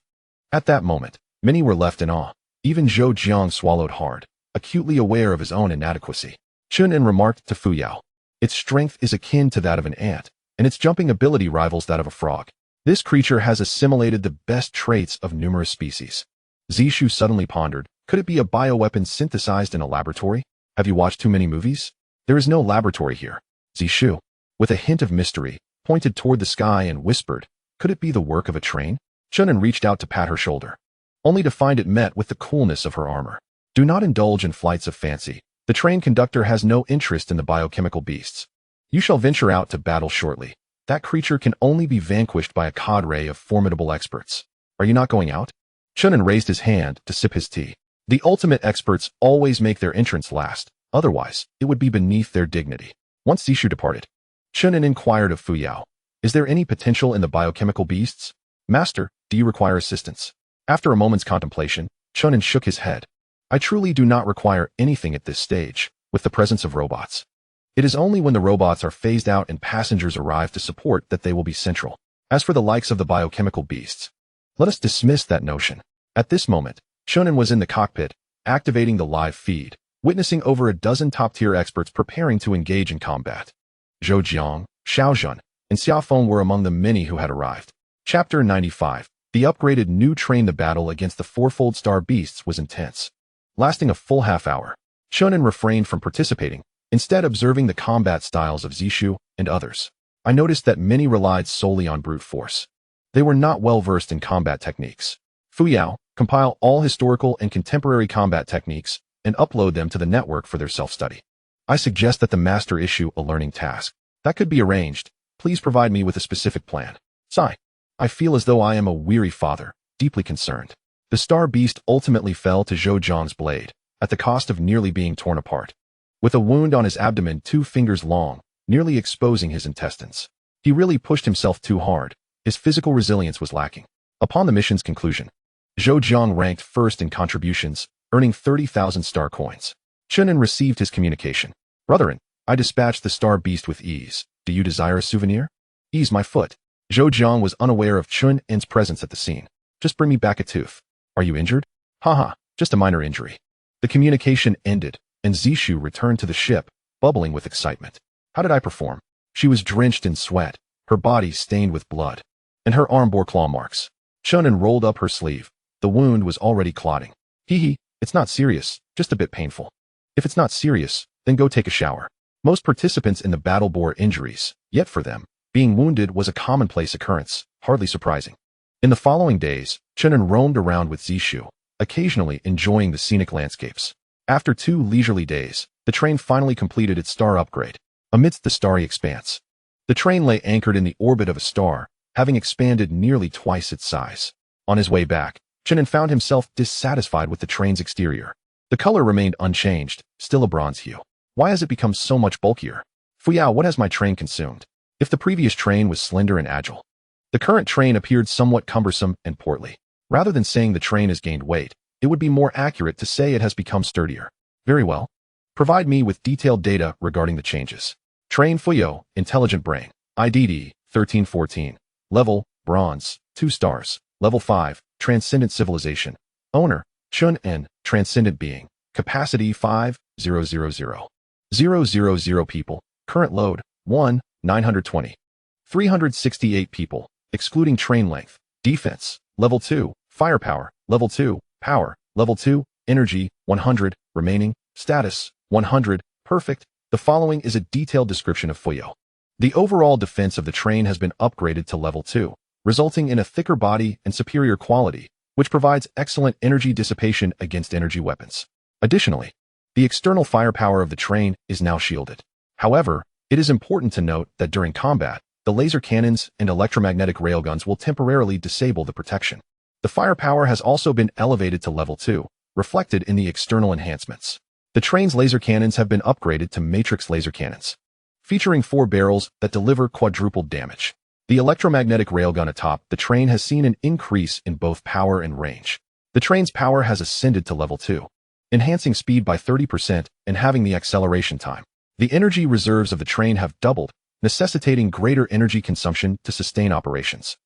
Speaker 1: At that moment, many were left in awe. Even Zhou Jiang swallowed hard, acutely aware of his own inadequacy. Chen An remarked to Fuyao, its strength is akin to that of an ant, and its jumping ability rivals that of a frog. This creature has assimilated the best traits of numerous species. Zishu suddenly pondered, could it be a bioweapon synthesized in a laboratory? Have you watched too many movies? There is no laboratory here. Zishu, with a hint of mystery, pointed toward the sky and whispered, could it be the work of a train? Chen An reached out to pat her shoulder, only to find it met with the coolness of her armor. Do not indulge in flights of fancy. The train conductor has no interest in the biochemical beasts. You shall venture out to battle shortly. That creature can only be vanquished by a cadre of formidable experts. Are you not going out? Chen An raised his hand to sip his tea. The ultimate experts always make their entrance last. Otherwise, it would be beneath their dignity. Once Zishu departed, Chen An inquired of Fuyao, is there any potential in the biochemical beasts? Master, do you require assistance? After a moment's contemplation, Chen An shook his head. I truly do not require anything at this stage, with the presence of robots. It is only when the robots are phased out and passengers arrive to support that they will be central. As for the likes of the biochemical beasts, let us dismiss that notion. At this moment, Chen An was in the cockpit, activating the live feed, witnessing over a dozen top-tier experts preparing to engage in combat. Zhou Jiang, Xiaozhen, and Xiafeng were among the many who had arrived. Chapter 95. The upgraded new train. The battle against the fourfold star beasts was intense, lasting a full half hour. Chen An refrained from participating, instead observing the combat styles of Zishu and others. I noticed that many relied solely on brute force. They were not well versed in combat techniques. Fuyao, compile all historical and contemporary combat techniques and upload them to the network for their self-study. I suggest that the master issue a learning task. That could be arranged. Please provide me with a specific plan. Sigh. I feel as though I am a weary father, deeply concerned. The star beast ultimately fell to Zhou Jiang's blade, at the cost of nearly being torn apart. With a wound on his abdomen 2 fingers long, nearly exposing his intestines. He really pushed himself too hard. His physical resilience was lacking. Upon the mission's conclusion, Zhou Jiang ranked first in contributions, earning 30,000 star coins. Chen An received his communication. Brethren, I dispatched the star beast with ease. Do you desire a souvenir? Ease my foot. Zhou Jiang was unaware of Chen An's presence at the scene. Just bring me back a tooth. Are you injured? Haha, just a minor injury. The communication ended, and Zishu returned to the ship, bubbling with excitement. How did I perform? She was drenched in sweat, her body stained with blood, and her arm bore claw marks. Chen An rolled up her sleeve. The wound was already clotting. Hee, it's not serious, just a bit painful. If it's not serious, then go take a shower. Most participants in the battle bore injuries, yet for them, being wounded was a commonplace occurrence, hardly surprising. In the following days, Chen An roamed around with Zishu, occasionally enjoying the scenic landscapes. After 2 leisurely days, the train finally completed its star upgrade, amidst the starry expanse. The train lay anchored in the orbit of a star, having expanded nearly twice its size. On his way back, Chen An found himself dissatisfied with the train's exterior. The color remained unchanged, still a bronze hue. Why has it become so much bulkier? Fuyao, what has my train consumed? If the previous train was slender and agile, the current train appeared somewhat cumbersome and portly. Rather than saying the train has gained weight, it would be more accurate to say it has become sturdier. Very well. Provide me with detailed data regarding the changes. Train Fuyao, Intelligent Brain, IDD 1314, Level, Bronze, 2 stars, Level 5, Transcendent Civilization. Owner, Chen An, Transcendent Being, Capacity 5,000. 000 people, Current Load, 1, 920. 368 people, excluding train length. Defense, Level 2, Firepower, Level 2, Power, Level 2, Energy, 100, Remaining, Status, 100, Perfect. The following is a detailed description of Fuyao. The overall defense of the train has been upgraded to Level 2, resulting in a thicker body and superior quality, which provides excellent energy dissipation against energy weapons. Additionally, the external firepower of the train is now shielded. However, it is important to note that during combat, the laser cannons and electromagnetic railguns will temporarily disable the protection. The firepower has also been elevated to Level 2, reflected in the external enhancements. The train's laser cannons have been upgraded to matrix laser cannons, featuring 4 barrels that deliver quadrupled damage. The electromagnetic railgun atop the train has seen an increase in both power and range. The train's power has ascended to Level 2, enhancing speed by 30% and having the acceleration time. The energy reserves of the train have doubled, necessitating greater energy consumption to sustain operations.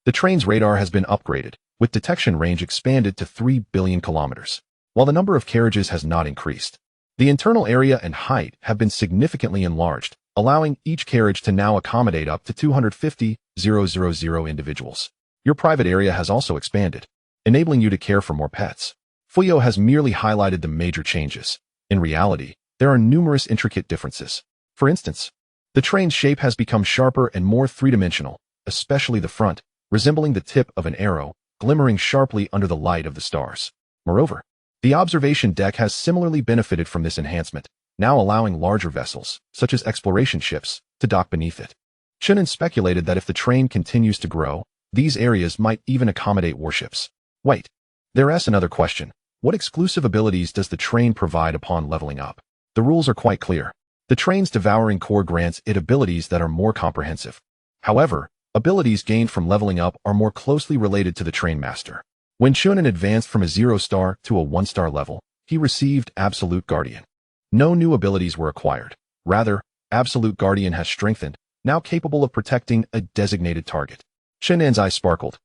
Speaker 1: The train's radar has been upgraded, with detection range expanded to 3 billion kilometers. While the number of carriages has not increased, the internal area and height have been significantly enlarged, allowing each carriage to now accommodate up to 250,000 individuals. Your private area has also expanded, enabling you to care for more pets. Fuyao has merely highlighted the major changes. In reality, there are numerous intricate differences. For instance, the train's shape has become sharper and more three-dimensional, especially the front, resembling the tip of an arrow, glimmering sharply under the light of the stars. Moreover, the observation deck has similarly benefited from this enhancement, now allowing larger vessels, such as exploration ships, to dock beneath it. Chen An speculated that if the train continues to grow, these areas might even accommodate warships. Wait, there's another question. What exclusive abilities does the train provide upon leveling up? The rules are quite clear. The train's devouring core grants it abilities that are more comprehensive. However, abilities gained from leveling up are more closely related to the train master. When Chen An advanced from a 0-star to a 1-star level, he received Absolute Guardian. No new abilities were acquired. Rather, Absolute Guardian has strengthened, now capable of protecting a designated target. Chen An's eyes sparkled.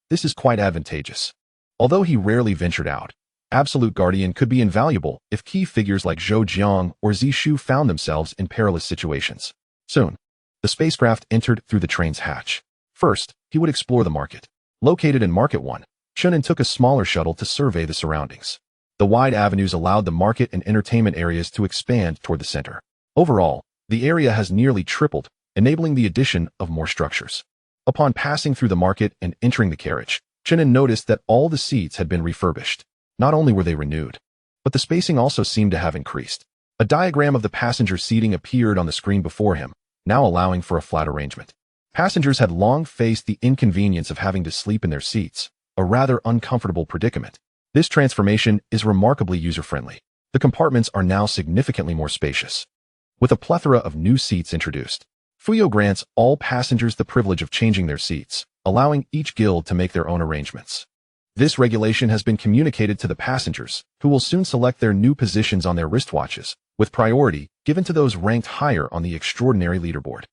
Speaker 1: This is quite advantageous. Although he rarely ventured out, Absolute Guardian could be invaluable if key figures like Zhou Jiang or Zishu found themselves in perilous situations. Soon, the spacecraft entered through the train's hatch. First, he would explore the market. Located in Market 1, Chen An took a smaller shuttle to survey the surroundings. The wide avenues allowed the market and entertainment areas to expand toward the center. Overall, the area has nearly tripled, enabling the addition of more structures. Upon passing through the market and entering the carriage, Chen An noticed that all the seats had been refurbished. Not only were they renewed, but the spacing also seemed to have increased. A diagram of the passenger seating appeared on the screen before him, now allowing for a flat arrangement. Passengers had long faced the inconvenience of having to sleep in their seats, a rather uncomfortable predicament. This transformation is remarkably user-friendly. The compartments are now significantly more spacious. With a plethora of new seats introduced, Fuyao grants all passengers the privilege of changing their seats, allowing each guild to make their own arrangements. This regulation has been communicated to the passengers, who will soon select their new positions on their wristwatches, with priority given to those ranked higher on the extraordinary leaderboard.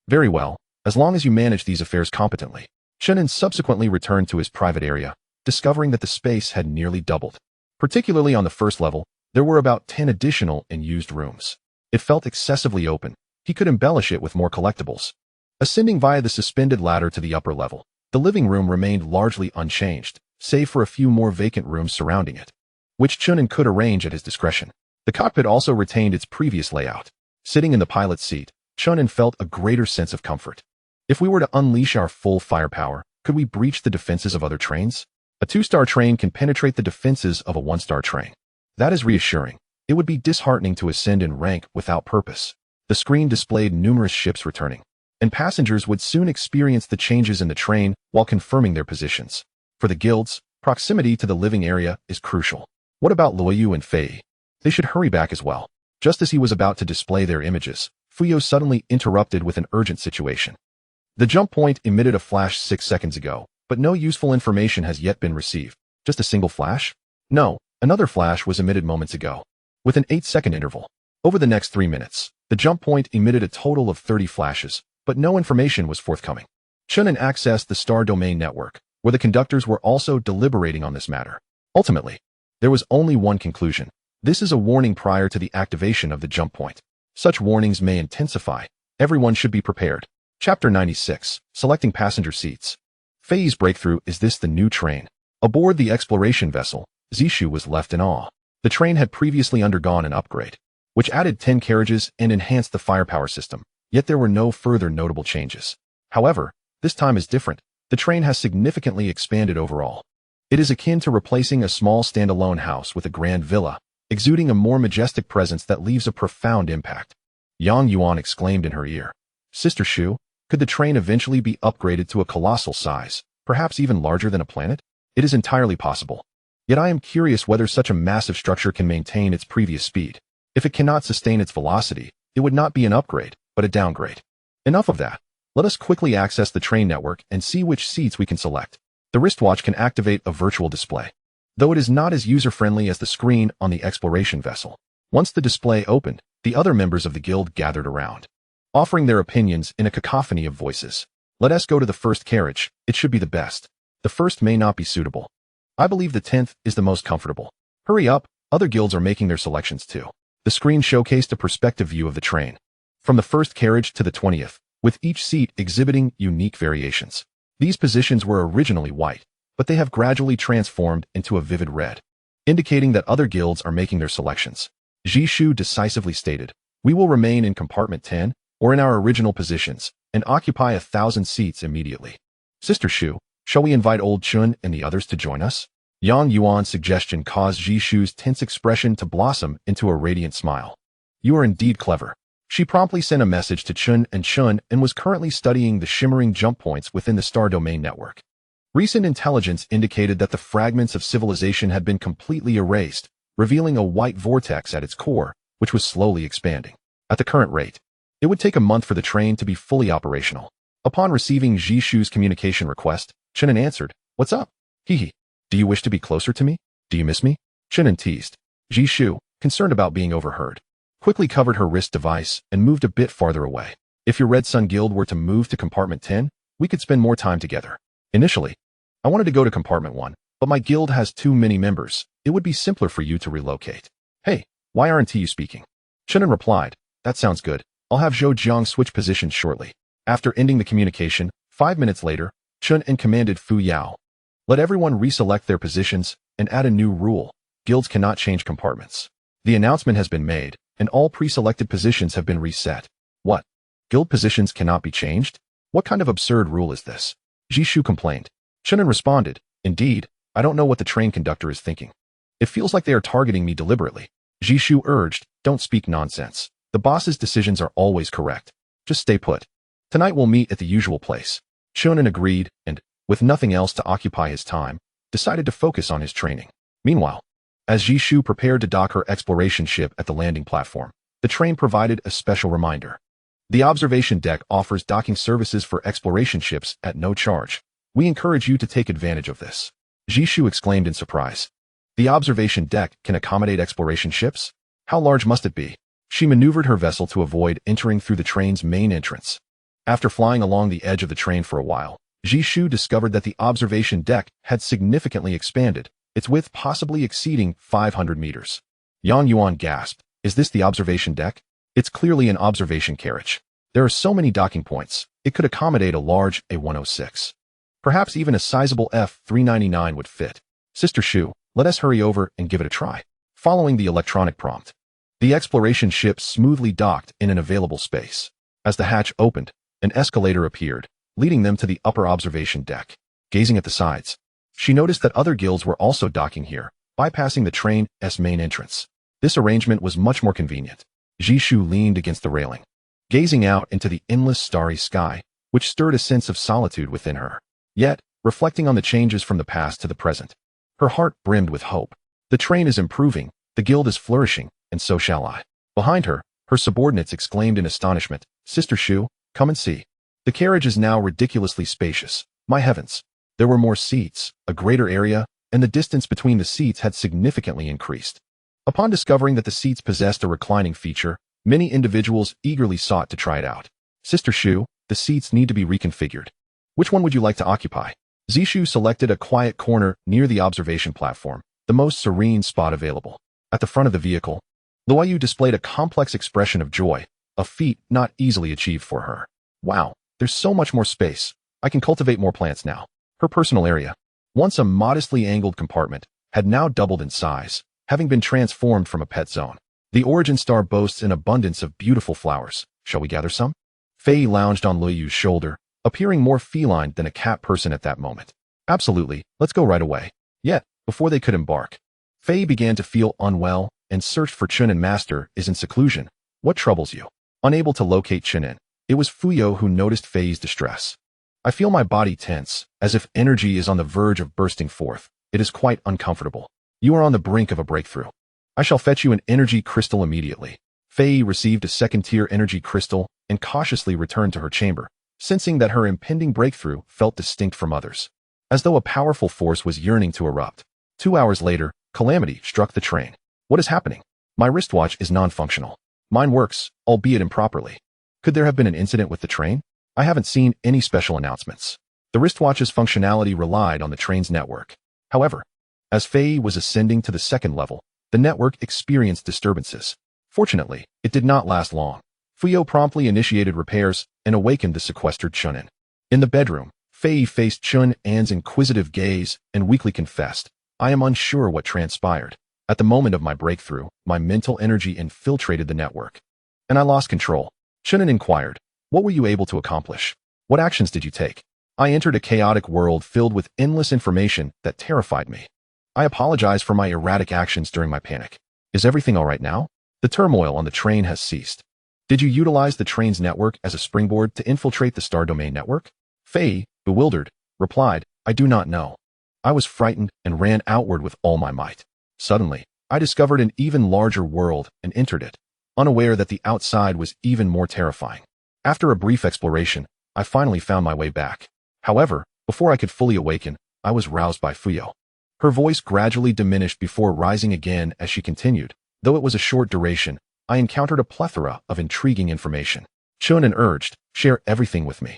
Speaker 1: Very well, as long as you manage these affairs competently. Chen An subsequently returned to his private area, discovering that the space had nearly doubled. Particularly on the first level, there were about 10 additional unused rooms. It felt excessively open. He could embellish it with more collectibles. Ascending via the suspended ladder to the upper level, the living room remained largely unchanged, save for a few more vacant rooms surrounding it, which Chen An could arrange at his discretion. The cockpit also retained its previous layout. Sitting in the pilot's seat, Chen An felt a greater sense of comfort. If we were to unleash our full firepower, could we breach the defenses of other trains? A 2-star train can penetrate the defenses of a 1-star train. That is reassuring. It would be disheartening to ascend in rank without purpose. The screen displayed numerous ships returning, and passengers would soon experience the changes in the train while confirming their positions. For the guilds, proximity to the living area is crucial. What about Luoyu and Fei? They should hurry back as well. Just as he was about to display their images, Fuyao suddenly interrupted with an urgent situation. The jump point emitted a flash 6 seconds ago, but no useful information has yet been received. Just a single flash? No, another flash was emitted moments ago, with an 8-second interval. Over the next 3 minutes, the jump point emitted a total of 30 flashes, but no information was forthcoming. Chen An accessed the Star Domain network, where the conductors were also deliberating on this matter. Ultimately, there was only one conclusion. This is a warning prior to the activation of the jump point. Such warnings may intensify. Everyone should be prepared. Chapter 96, Selecting Passenger Seats. Fei's breakthrough. Is this the new train? Aboard the exploration vessel, Zishu was left in awe. The train had previously undergone an upgrade, which added 10 carriages and enhanced the firepower system, yet there were no further notable changes. However, this time is different. The train has significantly expanded overall. It is akin to replacing a small standalone house with a grand villa, exuding a more majestic presence that leaves a profound impact. Yang Yuan exclaimed in her ear. Sister Shu, could the train eventually be upgraded to a colossal size, perhaps even larger than a planet? It is entirely possible. Yet I am curious whether such a massive structure can maintain its previous speed. If it cannot sustain its velocity, it would not be an upgrade, but a downgrade. Enough of that. Let us quickly access the train network and see which seats we can select. The wristwatch can activate a virtual display, though it is not as user-friendly as the screen on the exploration vessel. Once the display opened, the other members of the guild gathered around, offering their opinions in a cacophony of voices. Let us go to the first carriage. It should be the best. The first may not be suitable. I believe the 10th is the most comfortable. Hurry up, other guilds are making their selections too. The screen showcased a perspective view of the train, from the first carriage to the 20th, with each seat exhibiting unique variations. These positions were originally white, but they have gradually transformed into a vivid red, indicating that other guilds are making their selections. Zishu decisively stated, we will remain in compartment 10, or in our original positions, and occupy 1,000 seats immediately. Sister Shu, shall we invite old Chun and the others to join us? Yang Yuan's suggestion caused Zishu's tense expression to blossom into a radiant smile. You are indeed clever. She promptly sent a message to Chun and was currently studying the shimmering jump points within the Star Domain network. Recent intelligence indicated that the fragments of civilization had been completely erased, revealing a white vortex at its core, which was slowly expanding. At the current rate, it would take a month for the train to be fully operational. Upon receiving Zishu's communication request, Chen An answered, What's up? Hehe. Do you wish to be closer to me? Do you miss me? Chen An teased. Zishu, concerned about being overheard, quickly covered her wrist device and moved a bit farther away. If your Red Sun Guild were to move to compartment 10, we could spend more time together. Initially, I wanted to go to compartment 1, but my guild has too many members. It would be simpler for you to relocate. Hey, why aren't you speaking? Chen An replied, That sounds good. I'll have Zhou Jiang switch positions shortly. After ending the communication, 5 minutes later, Chen An commanded Fuyao, let everyone reselect their positions and add a new rule. Guilds cannot change compartments. The announcement has been made, and all pre-selected positions have been reset. What? Guild positions cannot be changed? What kind of absurd rule is this? Zishu complained. Chen An responded, Indeed, I don't know what the train conductor is thinking. It feels like they are targeting me deliberately. Zishu urged, Don't speak nonsense. The boss's decisions are always correct. Just stay put. Tonight we'll meet at the usual place. Chen An agreed and, with nothing else to occupy his time, decided to focus on his training. Meanwhile, as Zishu prepared to dock her exploration ship at the landing platform, the train provided a special reminder. The observation deck offers docking services for exploration ships at no charge. We encourage you to take advantage of this. Zishu exclaimed in surprise. The observation deck can accommodate exploration ships? How large must it be? She maneuvered her vessel to avoid entering through the train's main entrance. After flying along the edge of the train for a while, Zishu discovered that the observation deck had significantly expanded, its width possibly exceeding 500 meters. Yang Yuan gasped, Is this the observation deck? It's clearly an observation carriage. There are so many docking points. It could accommodate a large A106. Perhaps even a sizable F399 would fit. Sister Shu, let us hurry over and give it a try. Following the electronic prompt, the exploration ship smoothly docked in an available space. As the hatch opened, an escalator appeared, leading them to the upper observation deck. Gazing at the sides, she noticed that other guilds were also docking here, bypassing the train's main entrance. This arrangement was much more convenient. Jishu leaned against the railing, gazing out into the endless starry sky, which stirred a sense of solitude within her. Yet, reflecting on the changes from the past to the present, her heart brimmed with hope. The train is improving, the guild is flourishing, and so shall I. Behind her, her subordinates exclaimed in astonishment, Sister Shu, come and see. The carriage is now ridiculously spacious. My heavens! There were more seats, a greater area, and the distance between the seats had significantly increased. Upon discovering that the seats possessed a reclining feature, many individuals eagerly sought to try it out. Sister Shu, the seats need to be reconfigured. Which one would you like to occupy? Zishu selected a quiet corner near the observation platform, the most serene spot available. At the front of the vehicle, Luoyu displayed a complex expression of joy, a feat not easily achieved for her. Wow, there's so much more space. I can cultivate more plants now. Her personal area, once a modestly angled compartment, had now doubled in size, having been transformed from a pet zone. The origin star boasts an abundance of beautiful flowers. Shall we gather some? Fei lounged on Luoyu's shoulder, appearing more feline than a cat person at that moment. Absolutely, let's go right away. Yet, before they could embark, Fei began to feel unwell and searched for Chen An. Master is in seclusion. What troubles you? Unable to locate Chen An, it was Fuyao who noticed Fei's distress. I feel my body tense, as if energy is on the verge of bursting forth. It is quite uncomfortable. You are on the brink of a breakthrough. I shall fetch you an energy crystal immediately. Fei received a second-tier energy crystal and cautiously returned to her chamber, sensing that her impending breakthrough felt distinct from others, as though a powerful force was yearning to erupt. 2 hours later, calamity struck the train. What is happening? My wristwatch is non-functional. Mine works, albeit improperly. Could there have been an incident with the train? I haven't seen any special announcements. The wristwatch's functionality relied on the train's network. However, as Fei was ascending to the second level, the network experienced disturbances. Fortunately, it did not last long. Fuyao promptly initiated repairs and awakened the sequestered Chen An. In the bedroom, Fei faced Chen An's inquisitive gaze and weakly confessed, I am unsure what transpired. At the moment of my breakthrough, my mental energy infiltrated the network, and I lost control. Chen An inquired, what were you able to accomplish? What actions did you take? I entered a chaotic world filled with endless information that terrified me. I apologize for my erratic actions during my panic. Is everything all right now? The turmoil on the train has ceased. Did you utilize the train's network as a springboard to infiltrate the star domain network? Fei, bewildered, replied, I do not know. I was frightened and ran outward with all my might. Suddenly, I discovered an even larger world and entered it, unaware that the outside was even more terrifying. After a brief exploration, I finally found my way back. However, before I could fully awaken, I was roused by Fuyao. Her voice gradually diminished before rising again as she continued. Though it was a short duration, I encountered a plethora of intriguing information. Chen An urged, share everything with me.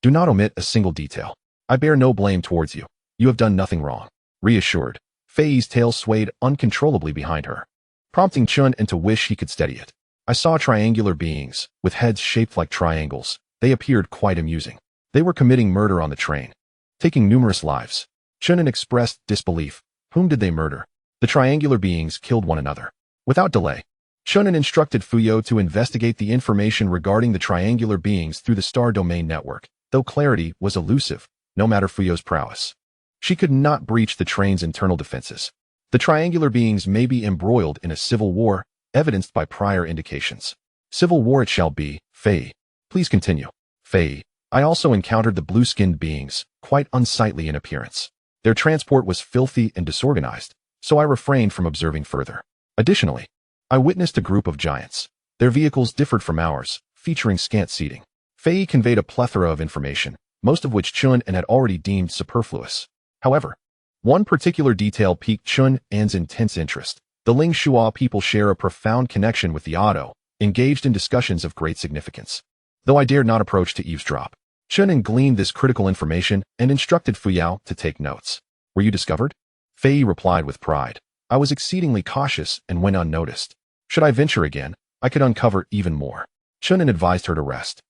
Speaker 1: Do not omit a single detail. I bear no blame towards you. You have done nothing wrong. Reassured, Fei's tail swayed uncontrollably behind her, prompting Chen An to wish he could steady it. I saw triangular beings, with heads shaped like triangles. They appeared quite amusing. They were committing murder on the train, taking numerous lives. Chen An expressed disbelief. Whom did they murder? The triangular beings killed one another. Without delay, Chen An instructed Fuyao to investigate the information regarding the triangular beings through the star domain network, though clarity was elusive, no matter Fuyao's prowess. She could not breach the train's internal defenses. The triangular beings may be embroiled in a civil war, evidenced by prior indications. Civil war it shall be, Fei. Please continue. Fei, I also encountered the blue-skinned beings, quite unsightly in appearance. Their transport was filthy and disorganized, so I refrained from observing further. Additionally, I witnessed a group of giants. Their vehicles differed from ours, featuring scant seating. Fei conveyed a plethora of information, most of which Chen An had already deemed superfluous. However, one particular detail piqued Chen An's intense interest. The Ling Shua people share a profound connection with the Auto, engaged in discussions of great significance. Though I dared not approach to eavesdrop, Chen An gleaned this critical information and instructed Fuyao to take notes. Were you discovered? Fei replied with pride. I was exceedingly cautious and went unnoticed. Should I venture again, I could uncover even more. Chen An advised her to rest.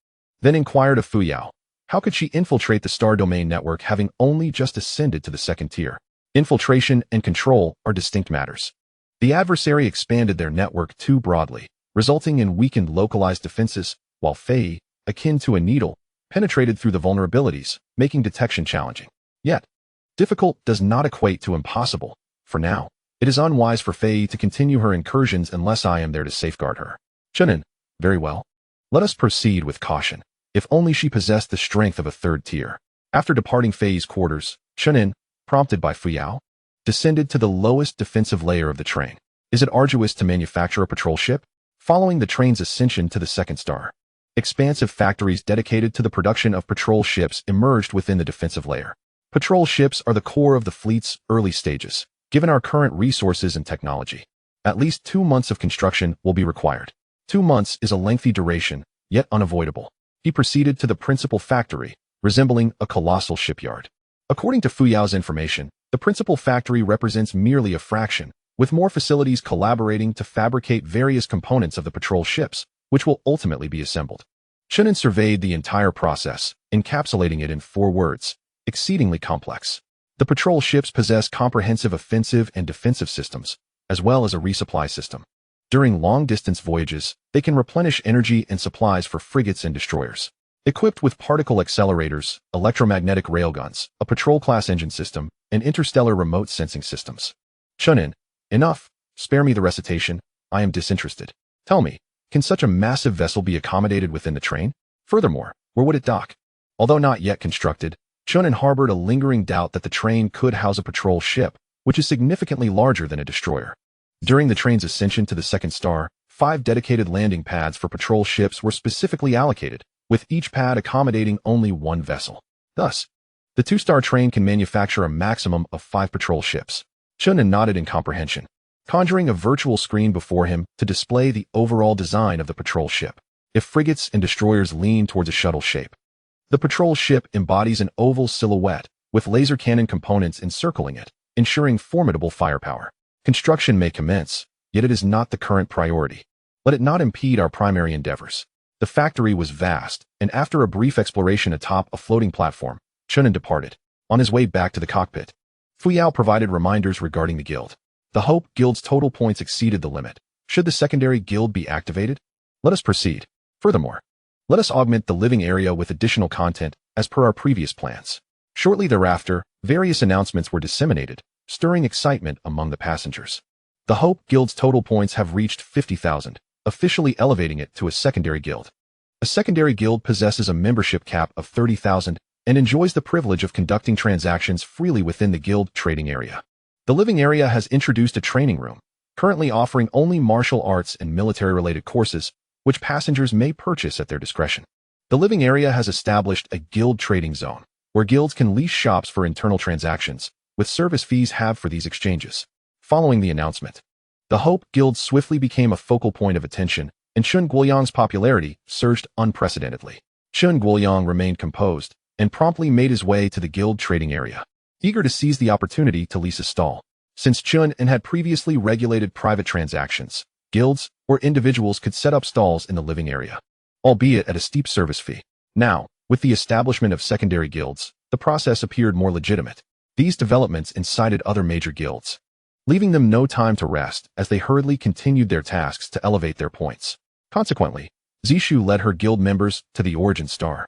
Speaker 1: then inquired of Fuyao. How could she infiltrate the star domain network having only just ascended to the second tier? Infiltration and control are distinct matters. The adversary expanded their network too broadly, resulting in weakened localized defenses, while Fei, akin to a needle, penetrated through the vulnerabilities, making detection challenging. Yet, difficult does not equate to impossible. For now, it is unwise for Fei to continue her incursions unless I am there to safeguard her. Chen An, very well. Let us proceed with caution. If only she possessed the strength of a third tier. After departing Fei's quarters, Chen An, prompted by Fuyao, descended to the lowest defensive layer of the train. Is it arduous to manufacture a patrol ship? Following the train's ascension to the second star, expansive factories dedicated to the production of patrol ships emerged within the defensive layer. Patrol ships are the core of the fleet's early stages. Given our current resources and technology, at least 2 months of construction will be required. 2 months is a lengthy duration, yet unavoidable. He proceeded to the principal factory, resembling a colossal shipyard. According to Fuyao's information, the principal factory represents merely a fraction, with more facilities collaborating to fabricate various components of the patrol ships, which will ultimately be assembled. Chen An surveyed the entire process, encapsulating it in 4 words: exceedingly complex. The patrol ships possess comprehensive offensive and defensive systems, as well as a resupply system. During long-distance voyages, they can replenish energy and supplies for frigates and destroyers. Equipped with particle accelerators, electromagnetic railguns, a patrol-class engine system, and interstellar remote sensing systems. Chen An, enough. Spare me the recitation. I am disinterested. Tell me, can such a massive vessel be accommodated within the train? Furthermore, where would it dock? Although not yet constructed, Chen An harbored a lingering doubt that the train could house a patrol ship, which is significantly larger than a destroyer. During the train's ascension to the second star, 5 dedicated landing pads for patrol ships were specifically allocated, with each pad accommodating only 1 vessel. Thus, the 2-star train can manufacture a maximum of 5 patrol ships. Chen An nodded in comprehension, conjuring a virtual screen before him to display the overall design of the patrol ship. If frigates and destroyers lean towards a shuttle shape, the patrol ship embodies an oval silhouette with laser cannon components encircling it, ensuring formidable firepower. Construction may commence, yet it is not the current priority. Let it not impede our primary endeavors. The factory was vast, and after a brief exploration atop a floating platform, Chen An departed. On his way back to the cockpit, Fuyao provided reminders regarding the guild. The Hope Guild's total points exceeded the limit. Should the secondary guild be activated? Let us proceed. Furthermore, let us augment the living area with additional content as per our previous plans. Shortly thereafter, various announcements were disseminated, stirring excitement among the passengers. The Hope Guild's total points have reached 50,000, officially elevating it to a secondary guild. A secondary guild possesses a membership cap of 30,000 and enjoys the privilege of conducting transactions freely within the guild trading area. The living area has introduced a training room, currently offering only martial arts and military-related courses, which passengers may purchase at their discretion. The living area has established a guild trading zone, where guilds can lease shops for internal transactions, with service fees halved for these exchanges. Following the announcement, the Hope Guild swiftly became a focal point of attention, and Chen Guoyang's popularity surged unprecedentedly. Chen Guoyang remained composed, and promptly made his way to the guild trading area, eager to seize the opportunity to lease a stall. Since Chen An had previously regulated private transactions, guilds or individuals could set up stalls in the living area, albeit at a steep service fee. Now, with the establishment of secondary guilds, the process appeared more legitimate. These developments incited other major guilds, leaving them no time to rest as they hurriedly continued their tasks to elevate their points. Consequently, Zishu led her guild members to the origin star,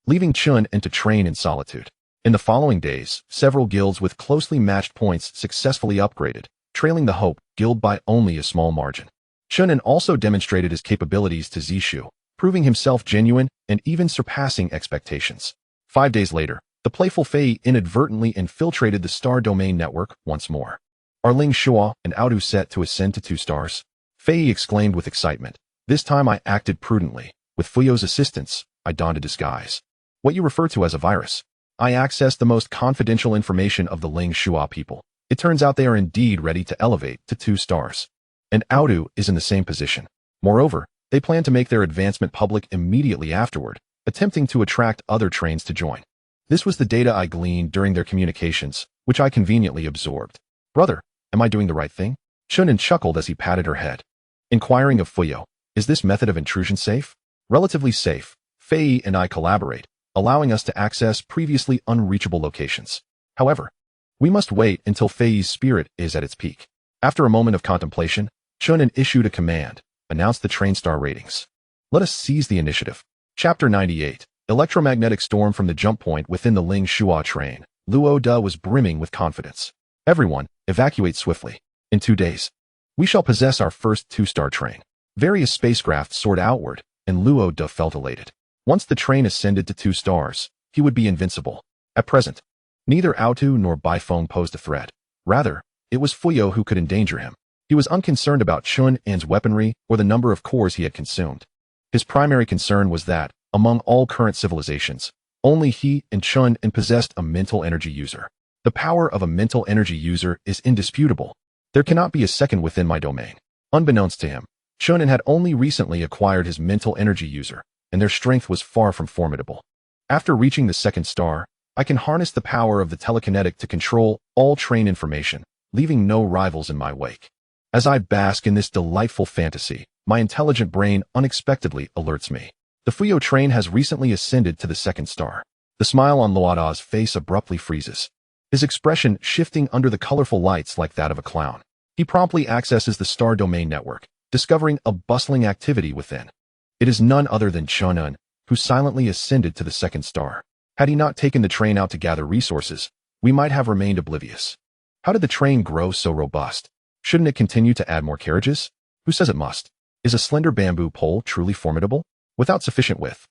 Speaker 1: leaving Chen An to train in solitude. In the following days, several guilds with closely matched points successfully upgraded, trailing the Hope Guild by only a small margin. Chen An also demonstrated his capabilities to Zishu, proving himself genuine and even surpassing expectations. 5 days later, the playful Fei inadvertently infiltrated the star domain network once more. Are Ling Shua and Audu set to ascend to 2 stars? Fei exclaimed with excitement. This time I acted prudently. With Fuyao's assistance, I donned a disguise. What you refer to as a virus. I accessed the most confidential information of the Ling Shua people. It turns out they are indeed ready to elevate to 2 stars. And Audu is in the same position. Moreover, they plan to make their advancement public immediately afterward, attempting to attract other trains to join. This was the data I gleaned during their communications, which I conveniently absorbed. Brother, am I doing the right thing? Chen An chuckled as he patted her head. Inquiring of Fuyao, is this method of intrusion safe? Relatively safe, Fei and I collaborate, allowing us to access previously unreachable locations. However, we must wait until Fei's spirit is at its peak. After a moment of contemplation, Chen An issued a command, announced the train star ratings. Let us seize the initiative. Chapter 98. Electromagnetic storm from the jump point within the Ling Shuo train. Luo De was brimming with confidence. Everyone, evacuate swiftly. In 2 days, we shall possess our first 2-star train. Various spacecraft soared outward, and Luo De felt elated. Once the train ascended to 2 stars, he would be invincible. At present, neither Aotu nor Baifeng posed a threat. Rather, it was Fuyao who could endanger him. He was unconcerned about Chen An's weaponry or the number of cores he had consumed. His primary concern was that, among all current civilizations, only he and Chen An possessed a mental energy user. The power of a mental energy user is indisputable. There cannot be a second within my domain. Unbeknownst to him, Chen An had only recently acquired his mental energy user, and their strength was far from formidable. After reaching the 2nd star, I can harness the power of the telekinetic to control all train information, leaving no rivals in my wake. As I bask in this delightful fantasy, my intelligent brain unexpectedly alerts me. The Fuyao train has recently ascended to the 2nd star. The smile on Luo De's face abruptly freezes, his expression shifting under the colorful lights like that of a clown. He promptly accesses the star domain network, discovering a bustling activity within. It is none other than Chen An, who silently ascended to the 2nd star. Had he not taken the train out to gather resources, we might have remained oblivious. How did the train grow so robust? Shouldn't it continue to add more carriages? Who says it must? Is a slender bamboo pole truly formidable? Without sufficient width,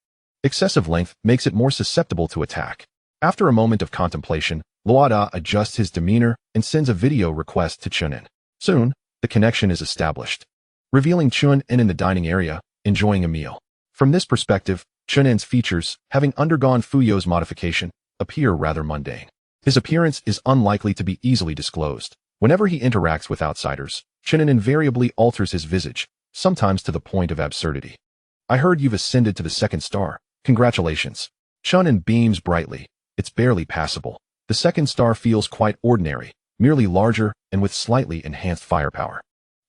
Speaker 1: excessive length makes it more susceptible to attack. After a moment of contemplation, Luo De adjusts his demeanor and sends a video request to Chen An. Soon, the connection is established, revealing Chen An in the dining area, enjoying a meal. From this perspective, Chen An's features, having undergone Fuyao's modification, appear rather mundane. His appearance is unlikely to be easily disclosed. Whenever he interacts with outsiders, Chen An invariably alters his visage, sometimes to the point of absurdity. I heard you've ascended to the 2nd star. Congratulations. Chen An beams brightly. It's barely passable. The 2nd star feels quite ordinary, merely larger and with slightly enhanced firepower.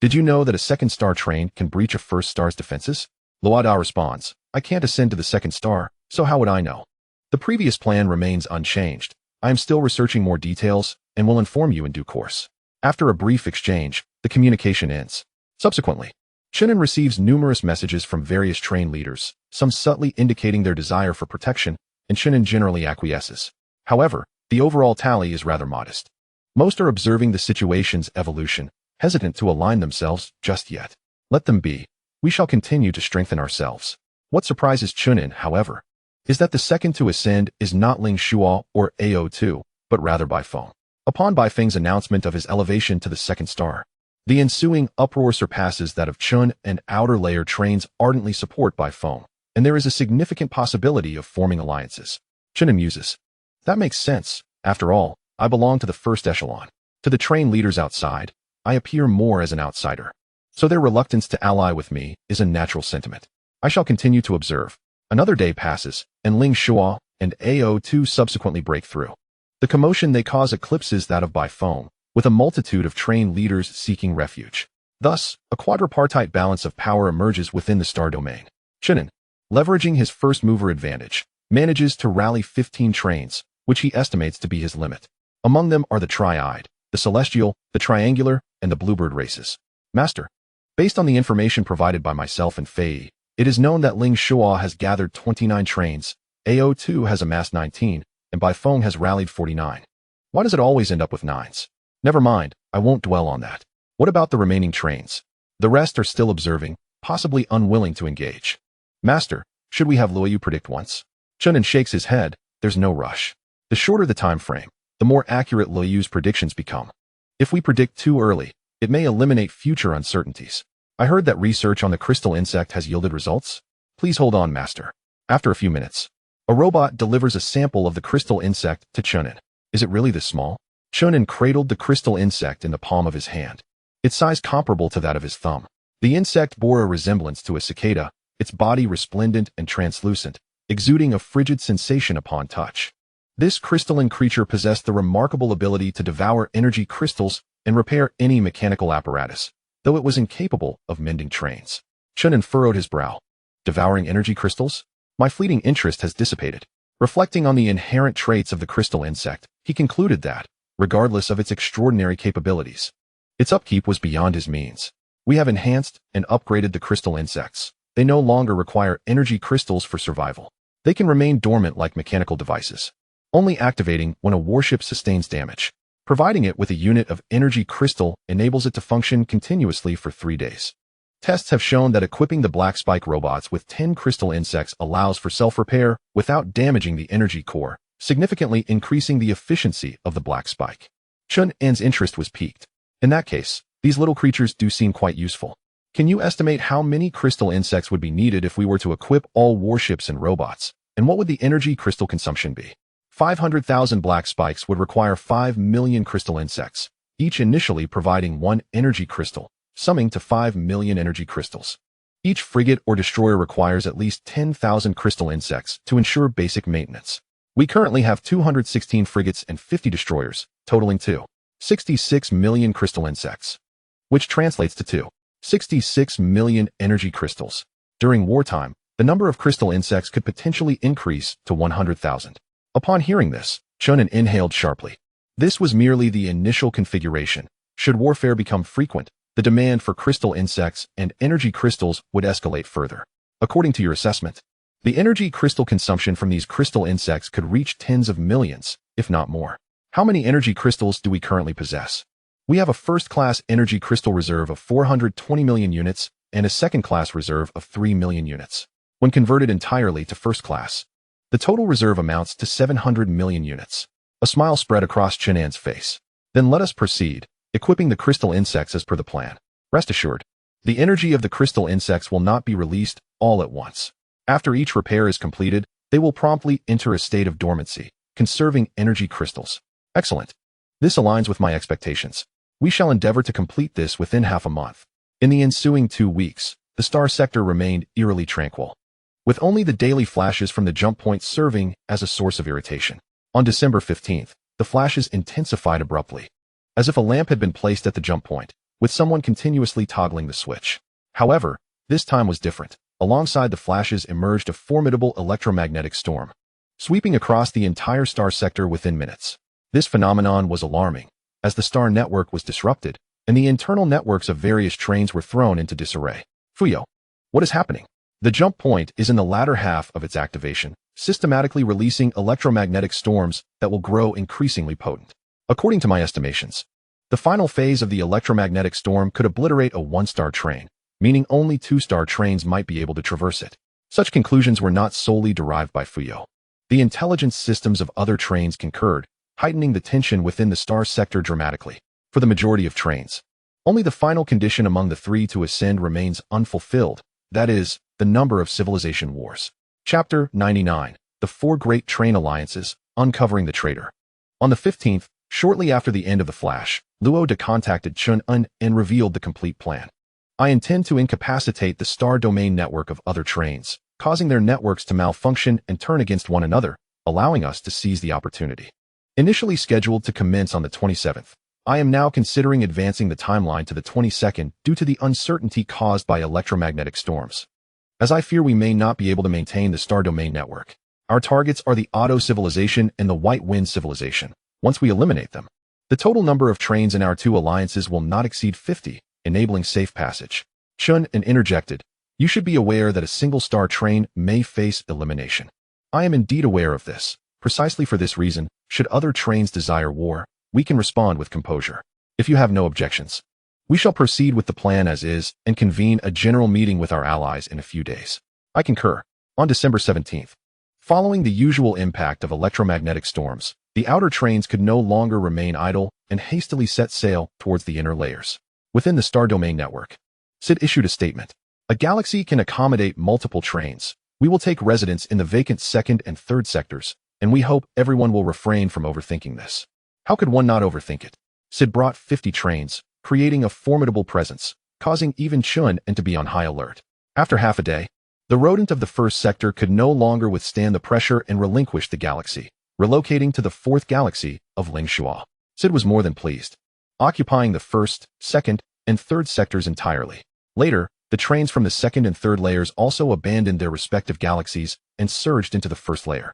Speaker 1: Did you know that a 2nd star train can breach a 1st star's defenses? Luo De responds, I can't ascend to the 2nd star, so how would I know? The previous plan remains unchanged. I am still researching more details and will inform you in due course. After a brief exchange, the communication ends. Subsequently, Chen An receives numerous messages from various train leaders, some subtly indicating their desire for protection, and Chen An generally acquiesces. However, the overall tally is rather modest. Most are observing the situation's evolution, hesitant to align themselves just yet. Let them be. We shall continue to strengthen ourselves. What surprises Chen An, however, is that the second to ascend is not Ling Shuo or AO2, but rather Baifeng. Upon Baifeng's announcement of his elevation to the 2nd star, the ensuing uproar surpasses that of Chen and outer layer trains ardently support Baifeng, and there is a significant possibility of forming alliances. Chen muses. That makes sense. After all, I belong to the 1st echelon. To the train leaders outside, I appear more as an outsider. So their reluctance to ally with me is a natural sentiment. I shall continue to observe. Another day passes, and Ling Shuo and AO2 subsequently break through. The commotion they cause eclipses that of Baifeng, with a multitude of train leaders seeking refuge. Thus, a quadripartite balance of power emerges within the star domain. Chen An, leveraging his first mover advantage, manages to rally 15 trains, which he estimates to be his limit. Among them are the tri-eyed, the celestial, the triangular, and the bluebird races. Master, based on the information provided by myself and Fei, it is known that Ling Shuo has gathered 29 trains, AO2 has amassed 19, and Baifeng has rallied 49. Why does it always end up with 9s? Never mind, I won't dwell on that. What about the remaining trains? The rest are still observing, possibly unwilling to engage. Master, should we have Luoyu predict once? Chen An shakes his head. There's no rush. The shorter the time frame, the more accurate Luoyu's predictions become. If we predict too early, it may eliminate future uncertainties. I heard that research on the crystal insect has yielded results. Please hold on, Master. After a few minutes, a robot delivers a sample of the crystal insect to Chen An. Is it really this small? Chen An cradled the crystal insect in the palm of his hand. Its size comparable to that of his thumb. The insect bore a resemblance to a cicada, its body resplendent and translucent, exuding a frigid sensation upon touch. This crystalline creature possessed the remarkable ability to devour energy crystals and repair any mechanical apparatus, though it was incapable of mending trains. Chen An furrowed his brow. Devouring energy crystals? My fleeting interest has dissipated. Reflecting on the inherent traits of the crystal insect, he concluded that, regardless of its extraordinary capabilities, its upkeep was beyond his means. We have enhanced and upgraded the crystal insects. They no longer require energy crystals for survival. They can remain dormant like mechanical devices, only activating when a warship sustains damage. Providing it with a unit of energy crystal enables it to function continuously for 3 days. Tests have shown that equipping the Black Spike robots with 10 crystal insects allows for self-repair without damaging the energy core, significantly increasing the efficiency of the Black Spike. Chen An's interest was piqued. In that case, these little creatures do seem quite useful. Can you estimate how many crystal insects would be needed if we were to equip all warships and robots? And what would the energy crystal consumption be? 500,000 Black Spikes would require 5 million crystal insects, each initially providing 1 energy crystal, summing to 5 million energy crystals. Each frigate or destroyer requires at least 10,000 crystal insects to ensure basic maintenance. We currently have 216 frigates and 50 destroyers, totaling 66 million crystal insects, which translates to 66 million energy crystals. During wartime, the number of crystal insects could potentially increase to 100,000. Upon hearing this, Chen An inhaled sharply. This was merely the initial configuration. Should warfare become frequent, the demand for crystal insects and energy crystals would escalate further. According to your assessment, the energy crystal consumption from these crystal insects could reach tens of millions, if not more. How many energy crystals do we currently possess? We have a first-class energy crystal reserve of 420 million units and a second-class reserve of 3 million units. When converted entirely to first class, the total reserve amounts to 700 million units. A smile spread across Chen An's face. Then let us proceed, equipping the crystal insects as per the plan. Rest assured, the energy of the crystal insects will not be released all at once. After each repair is completed, they will promptly enter a state of dormancy, conserving energy crystals. Excellent. This aligns with my expectations. We shall endeavor to complete this within half a month. In the ensuing 2 weeks, the star sector remained eerily tranquil, with only the daily flashes from the jump point serving as a source of irritation. On December 15th, the flashes intensified abruptly, as if a lamp had been placed at the jump point, with someone continuously toggling the switch. However, this time was different. Alongside the flashes emerged a formidable electromagnetic storm, sweeping across the entire star sector within minutes. This phenomenon was alarming, as the star network was disrupted, and the internal networks of various trains were thrown into disarray. Fuyao, what is happening? The jump point is in the latter half of its activation, systematically releasing electromagnetic storms that will grow increasingly potent. According to my estimations, the final phase of the electromagnetic storm could obliterate a 1-star train, meaning only 2-star trains might be able to traverse it. Such conclusions were not solely derived by Fuyao. The intelligence systems of other trains concurred, heightening the tension within the star sector dramatically. For the majority of trains, only the final condition among the 3 to ascend remains unfulfilled, that is, the number of civilization wars. Chapter 99. The 4 Great Train Alliances, Uncovering the Traitor. On the 15th, shortly after the end of the flash, Luo De contacted Chen An and revealed the complete plan. I intend to incapacitate the star domain network of other trains, causing their networks to malfunction and turn against one another, allowing us to seize the opportunity. Initially scheduled to commence on the 27th, I am now considering advancing the timeline to the 22nd due to the uncertainty caused by electromagnetic storms, as I fear we may not be able to maintain the star domain network. Our targets are the Auto Civilization and the White Wind Civilization. Once we eliminate them, the total number of trains in our 2 alliances will not exceed 50, enabling safe passage. Chen An interjected, you should be aware that a single star train may face elimination. I am indeed aware of this. Precisely for this reason, should other trains desire war, we can respond with composure. If you have no objections, we shall proceed with the plan as is and convene a general meeting with our allies in a few days. I concur. On December 17th, following the usual impact of electromagnetic storms, the outer trains could no longer remain idle and hastily set sail towards the inner layers. Within the star domain network, Sid issued a statement. A galaxy can accommodate multiple trains. We will take residence in the vacant 2nd and 3rd sectors, and we hope everyone will refrain from overthinking this. How could one not overthink it? Sid brought 50 trains, creating a formidable presence, causing even Chen An to be on high alert. After half a day, the rodent of the 1st sector could no longer withstand the pressure and relinquished the galaxy, relocating to the 4th galaxy of Lingxua. Sid was more than pleased, occupying the 1st, 2nd, and 3rd sectors entirely. Later, The trains from the second and third layers also abandoned their respective galaxies and surged into the first layer.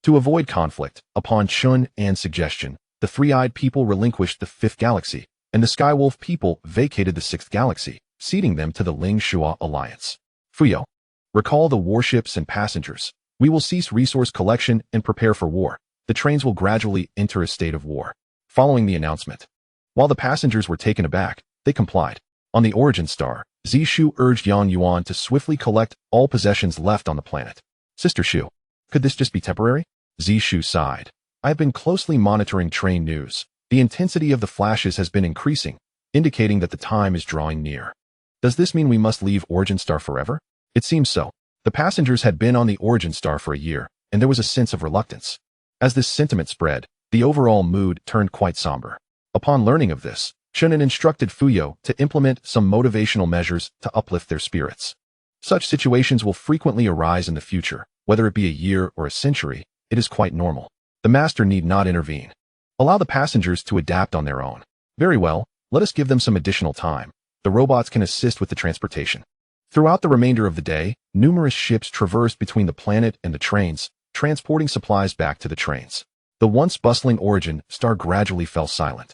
Speaker 1: To avoid conflict, upon Chen An's suggestion, the three-eyed people relinquished the fifth galaxy, and the Skywolf people vacated the sixth galaxy, ceding them to the Ling Shua Alliance. Fuyao. Recall the warships and passengers. We will cease resource collection and prepare for war. The trains will gradually enter a state of war. Following the announcement. While the passengers were taken aback, they complied. On the origin star, Zishu urged Yang Yuan to swiftly collect all possessions left on the planet. Sister Shu. Could this just be temporary? Zishu sighed. I have been closely monitoring train news. The intensity of the flashes has been increasing, indicating that the time is drawing near. Does this mean we must leave Origin Star forever? It seems so. The passengers had been on the Origin Star for a year, and there was a sense of reluctance. As this sentiment spread, the overall mood turned quite somber. Upon learning of this, Chen An instructed Fuyao to implement some motivational measures to uplift their spirits. Such situations will frequently arise in the future, whether it be a year or a century. It is quite normal. The master need not intervene. Allow the passengers to adapt on their own. Very well, let us give them some additional time. The robots can assist with the transportation. Throughout the remainder of the day, numerous ships traversed between the planet and the trains, transporting supplies back to the trains. The once bustling Origin Star gradually fell silent,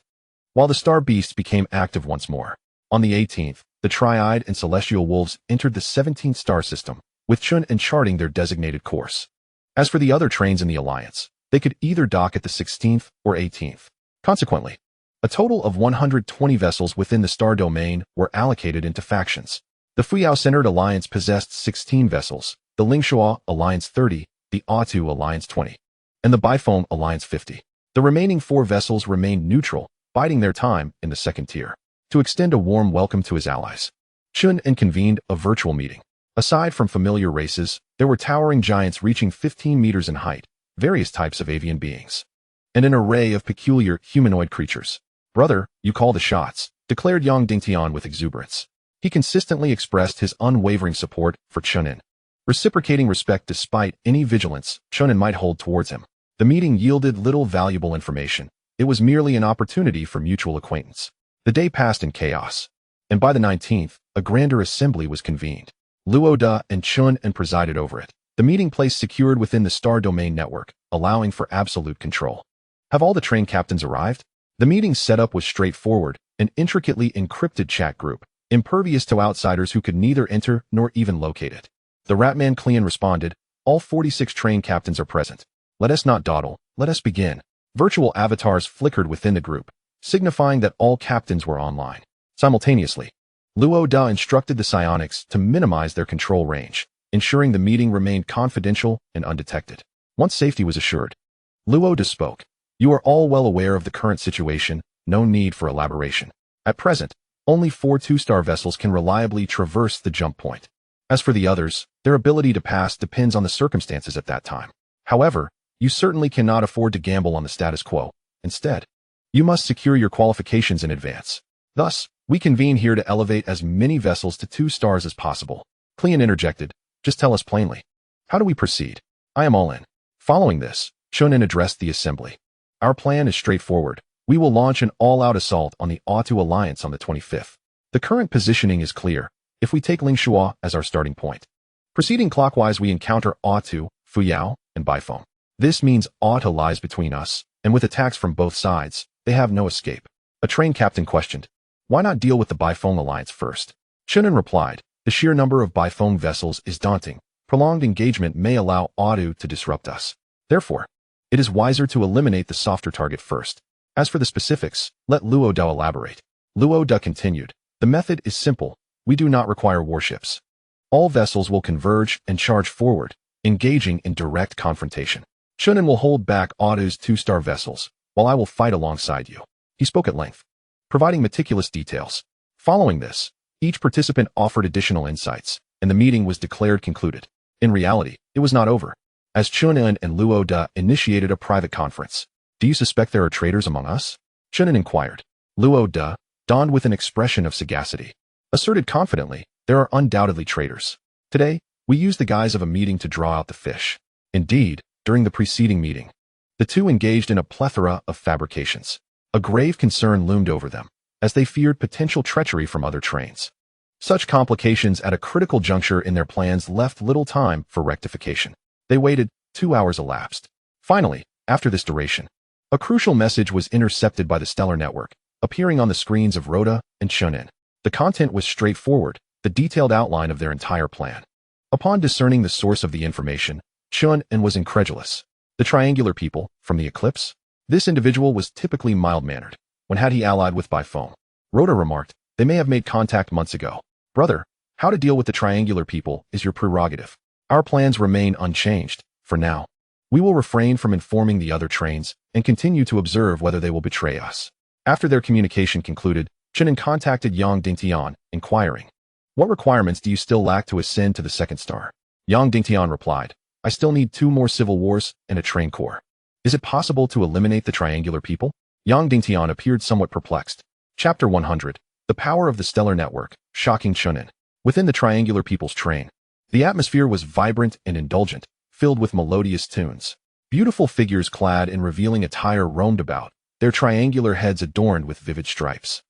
Speaker 1: while the star beasts became active once more. On the 18th, the Triad and Celestial Wolves entered the 17th star system, with Chen An charting their designated course. As for the other trains in the Alliance, they could either dock at the 16th or 18th. Consequently, a total of 120 vessels within the star domain were allocated into factions. The Fuyao-centered Alliance possessed 16 vessels, the Lingshua Alliance 30, the Autu Alliance 20, and the Bifeng Alliance 50. The remaining 4 vessels remained neutral, biding their time in the second tier. To extend a warm welcome to his allies, Chen An convened a virtual meeting. Aside from familiar races, there were towering giants reaching 15 meters in height, various types of avian beings, and an array of peculiar humanoid creatures. Brother, you call the shots, declared Yang Dingtian with exuberance. He consistently expressed his unwavering support for Chen An, reciprocating respect despite any vigilance Chen An might hold towards him. The meeting yielded little valuable information. It was merely an opportunity for mutual acquaintance. The day passed in chaos, and by the 19th, a grander assembly was convened. Luo Da and Chen An presided over it. The meeting place secured within the Star Domain network, allowing for absolute control. Have all the train captains arrived? The meeting's setup was straightforward, an intricately encrypted chat group, impervious to outsiders who could neither enter nor even locate it. The Ratman Clean responded, all 46 train captains are present. Let us not dawdle, let us begin. Virtual avatars flickered within the group, signifying that all captains were online. Simultaneously, Luo Da instructed the psionics to minimize their control range, ensuring the meeting remained confidential and undetected. Once safety was assured, Luo Da spoke. You are all well aware of the current situation, no need for elaboration. At present, only 4 2-star vessels can reliably traverse the jump point. As for the others, their ability to pass depends on the circumstances at that time. However, you certainly cannot afford to gamble on the status quo. Instead, you must secure your qualifications in advance. Thus, we convene here to elevate as many vessels to 2 stars as possible. Clean interjected, just tell us plainly. How do we proceed? I am all in. Following this, Chen An addressed the assembly. Our plan is straightforward. We will launch an all-out assault on the Autu Alliance on the 25th. The current positioning is clear. If we take Lingshua as our starting point, proceeding clockwise, we encounter Autu, Fuyao, and Bifeng. This means Autu lies between us, and with attacks from both sides, they have no escape. A train captain questioned, why not deal with the Bifeng Alliance first? Chen An replied, the sheer number of Bifeng vessels is daunting. Prolonged engagement may allow Autu to disrupt us. Therefore, it is wiser to eliminate the softer target first. As for the specifics, let Luo Da elaborate. Luo Da continued, the method is simple. We do not require warships. All vessels will converge and charge forward, engaging in direct confrontation. Chen An will hold back Autu's 2-star vessels, while I will fight alongside you. He spoke at length, providing meticulous details. Following this, each participant offered additional insights, and the meeting was declared concluded. In reality, it was not over, as Chen An and Luo Da initiated a private conference. Do you suspect there are traitors among us? Chen An inquired. Luo Da, donned with an expression of sagacity, asserted confidently, there are undoubtedly traitors. Today, we used the guise of a meeting to draw out the fish. Indeed, during the preceding meeting, the two engaged in a plethora of fabrications. A grave concern loomed over them, as they feared potential treachery from other trains. Such complications at a critical juncture in their plans left little time for rectification. They waited. 2 hours elapsed. Finally, after this duration, a crucial message was intercepted by the stellar network, appearing on the screens of Rhoda and Chen An. The content was straightforward, the detailed outline of their entire plan. Upon discerning the source of the information, Chen An was incredulous. The triangular people, from the eclipse? This individual was typically mild-mannered. When had he allied with by phone? Rhoda remarked, they may have made contact months ago. Brother, how to deal with the triangular people is your prerogative. Our plans remain unchanged, for now. We will refrain from informing the other trains and continue to observe whether they will betray us. After their communication concluded, Chen An contacted Yang Dingtian, inquiring, what requirements do you still lack to ascend to the second star? Yang Dingtian replied, I still need 2 more civil wars and a train corps. Is it possible to eliminate the triangular people? Yang Dingtian appeared somewhat perplexed. Chapter 100. The power of the stellar network, shocking Chen An. Within the triangular people's train, the atmosphere was vibrant and indulgent, filled with melodious tunes. Beautiful figures clad in revealing attire roamed about, their triangular heads adorned with vivid stripes,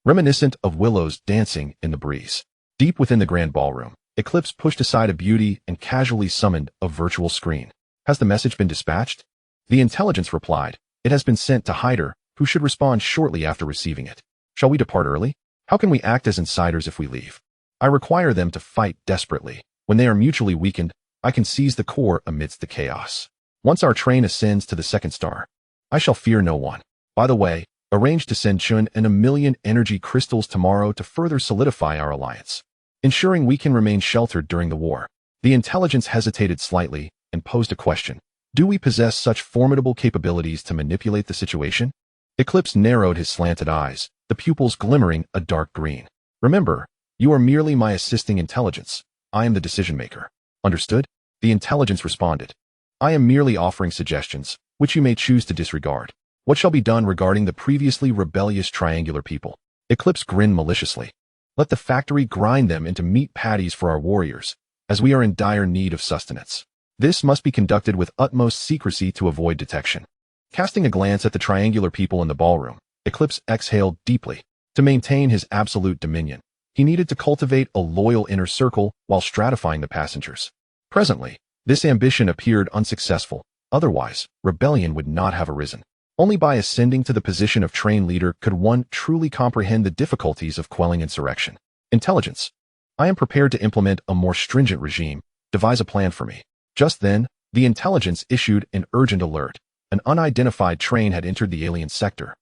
Speaker 1: reminiscent of willows dancing in the breeze. Deep within the grand ballroom, Eclipse pushed aside a beauty and casually summoned a virtual screen. Has the message been dispatched? The intelligence replied, it has been sent to Hyder, who should respond shortly after receiving it. Shall we depart early? How can we act as insiders if we leave? I require them to fight desperately. When they are mutually weakened, I can seize the core amidst the chaos. Once our train ascends to the second star, I shall fear no one. By the way, arrange to send Chen An 1,000,000 energy crystals tomorrow to further solidify our alliance, ensuring we can remain sheltered during the war. The intelligence hesitated slightly and posed a question. Do we possess such formidable capabilities to manipulate the situation? Eclipse narrowed his slanted eyes, the pupils glimmering a dark green. Remember, you are merely my assisting intelligence. I am the decision-maker. Understood? The intelligence responded. I am merely offering suggestions, which you may choose to disregard. What shall be done regarding the previously rebellious triangular people? Eclipse grinned maliciously. Let the factory grind them into meat patties for our warriors, as we are in dire need of sustenance. This must be conducted with utmost secrecy to avoid detection. Casting a glance at the triangular people in the ballroom, Eclipse exhaled deeply. To maintain his absolute dominion, he needed to cultivate a loyal inner circle while stratifying the passengers. Presently, this ambition appeared unsuccessful. Otherwise, rebellion would not have arisen. Only by ascending to the position of train leader could one truly comprehend the difficulties of quelling insurrection. Intelligence. I am prepared to implement a more stringent regime. Devise a plan for me. Just then, the intelligence issued an urgent alert. An unidentified train had entered the alien sector.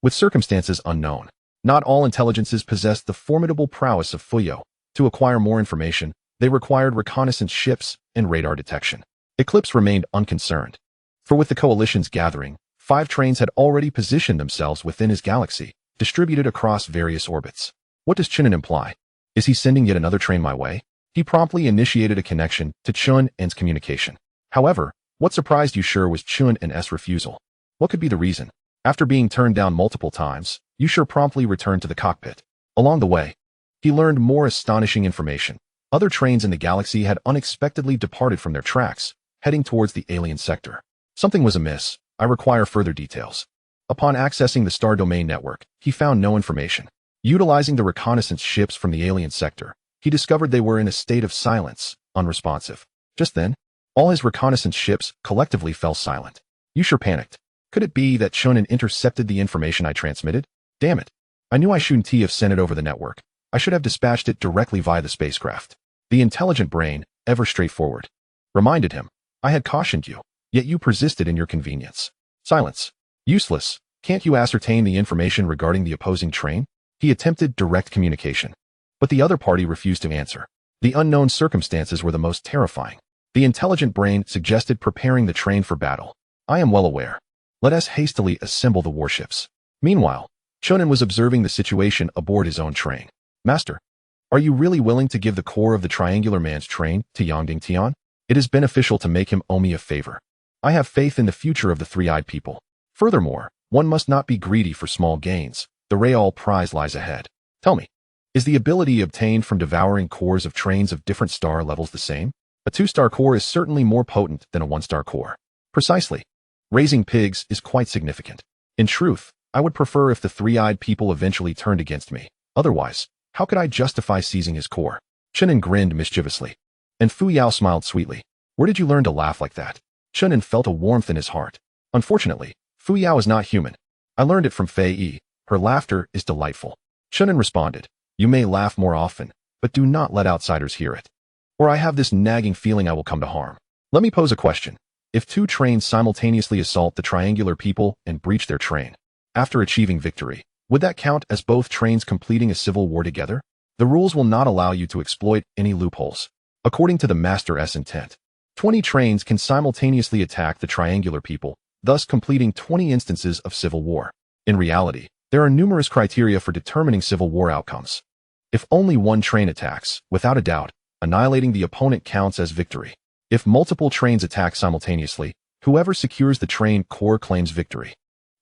Speaker 1: With circumstances unknown, not all intelligences possessed the formidable prowess of Fuyao. To acquire more information, they required reconnaissance ships and radar detection. Eclipse remained unconcerned, for with the coalition's gathering, 5 trains had already positioned themselves within his galaxy, distributed across various orbits. What does Chen An imply? Is he sending yet another train my way? He promptly initiated a connection to Chen An's communication. However, what surprised Yushur was Chen An's refusal. What could be the reason? After being turned down multiple times, Yushur promptly returned to the cockpit. Along the way, he learned more astonishing information. Other trains in the galaxy had unexpectedly departed from their tracks, heading towards the alien sector. Something was amiss. I require further details. Upon accessing the star domain network, he found no information. Utilizing the reconnaissance ships from the alien sector, he discovered they were in a state of silence, unresponsive. Just then, all his reconnaissance ships collectively fell silent. Yushur panicked. Could it be that Chen An intercepted the information I transmitted? Damn it. I knew I shouldn't have sent it over the network. I should have dispatched it directly via the spacecraft. The intelligent brain, ever straightforward, reminded him, I had cautioned you, yet you persisted in your convenience. Silence. Useless. Can't you ascertain the information regarding the opposing train? He attempted direct communication, but the other party refused to answer. The unknown circumstances were the most terrifying. The intelligent brain suggested preparing the train for battle. I am well aware. Let us hastily assemble the warships. Meanwhile, Chen An was observing the situation aboard his own train. Master, are you really willing to give the core of the triangular man's train to Yang Dingtian? It is beneficial to make him owe me a favor. I have faith in the future of the three-eyed people. Furthermore, one must not be greedy for small gains. The real prize lies ahead. Tell me, is the ability obtained from devouring cores of trains of different star levels the same? A 2-star core is certainly more potent than a 1-star core. Precisely. Raising pigs is quite significant. In truth, I would prefer if the three-eyed people eventually turned against me. Otherwise, How could I justify seizing his core? Chen An grinned mischievously. And Fuyao smiled sweetly. Where did you learn to laugh like that? Chen An felt a warmth in his heart. Unfortunately, Fuyao is not human. I learned it from Fei. Her laughter is delightful. Chen An responded. You may laugh more often, but do not let outsiders hear it. Or I have this nagging feeling I will come to harm. Let me pose a question. If two trains simultaneously assault the triangular people and breach their train, after achieving victory, would that count as both trains completing a civil war together? The rules will not allow you to exploit any loopholes. According to the Master's intent, 20 trains can simultaneously attack the triangular people, thus completing 20 instances of civil war. In reality, there are numerous criteria for determining civil war outcomes. If only one train attacks, without a doubt, annihilating the opponent counts as victory. If multiple trains attack simultaneously, whoever secures the train core claims victory.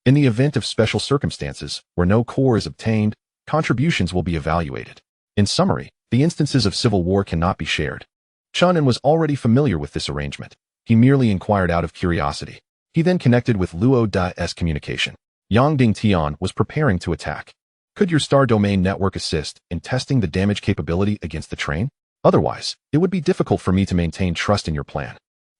Speaker 1: In the event of special circumstances, where no core is obtained, contributions will be evaluated. In summary, the instances of civil war cannot be shared. Chen An was already familiar with this arrangement. He merely inquired out of curiosity. He then connected with Luo Da's communication. Yang Tian was preparing to attack. Could your star domain network assist in testing the damage capability against the train? Otherwise, it would be difficult for me to maintain trust in your plan.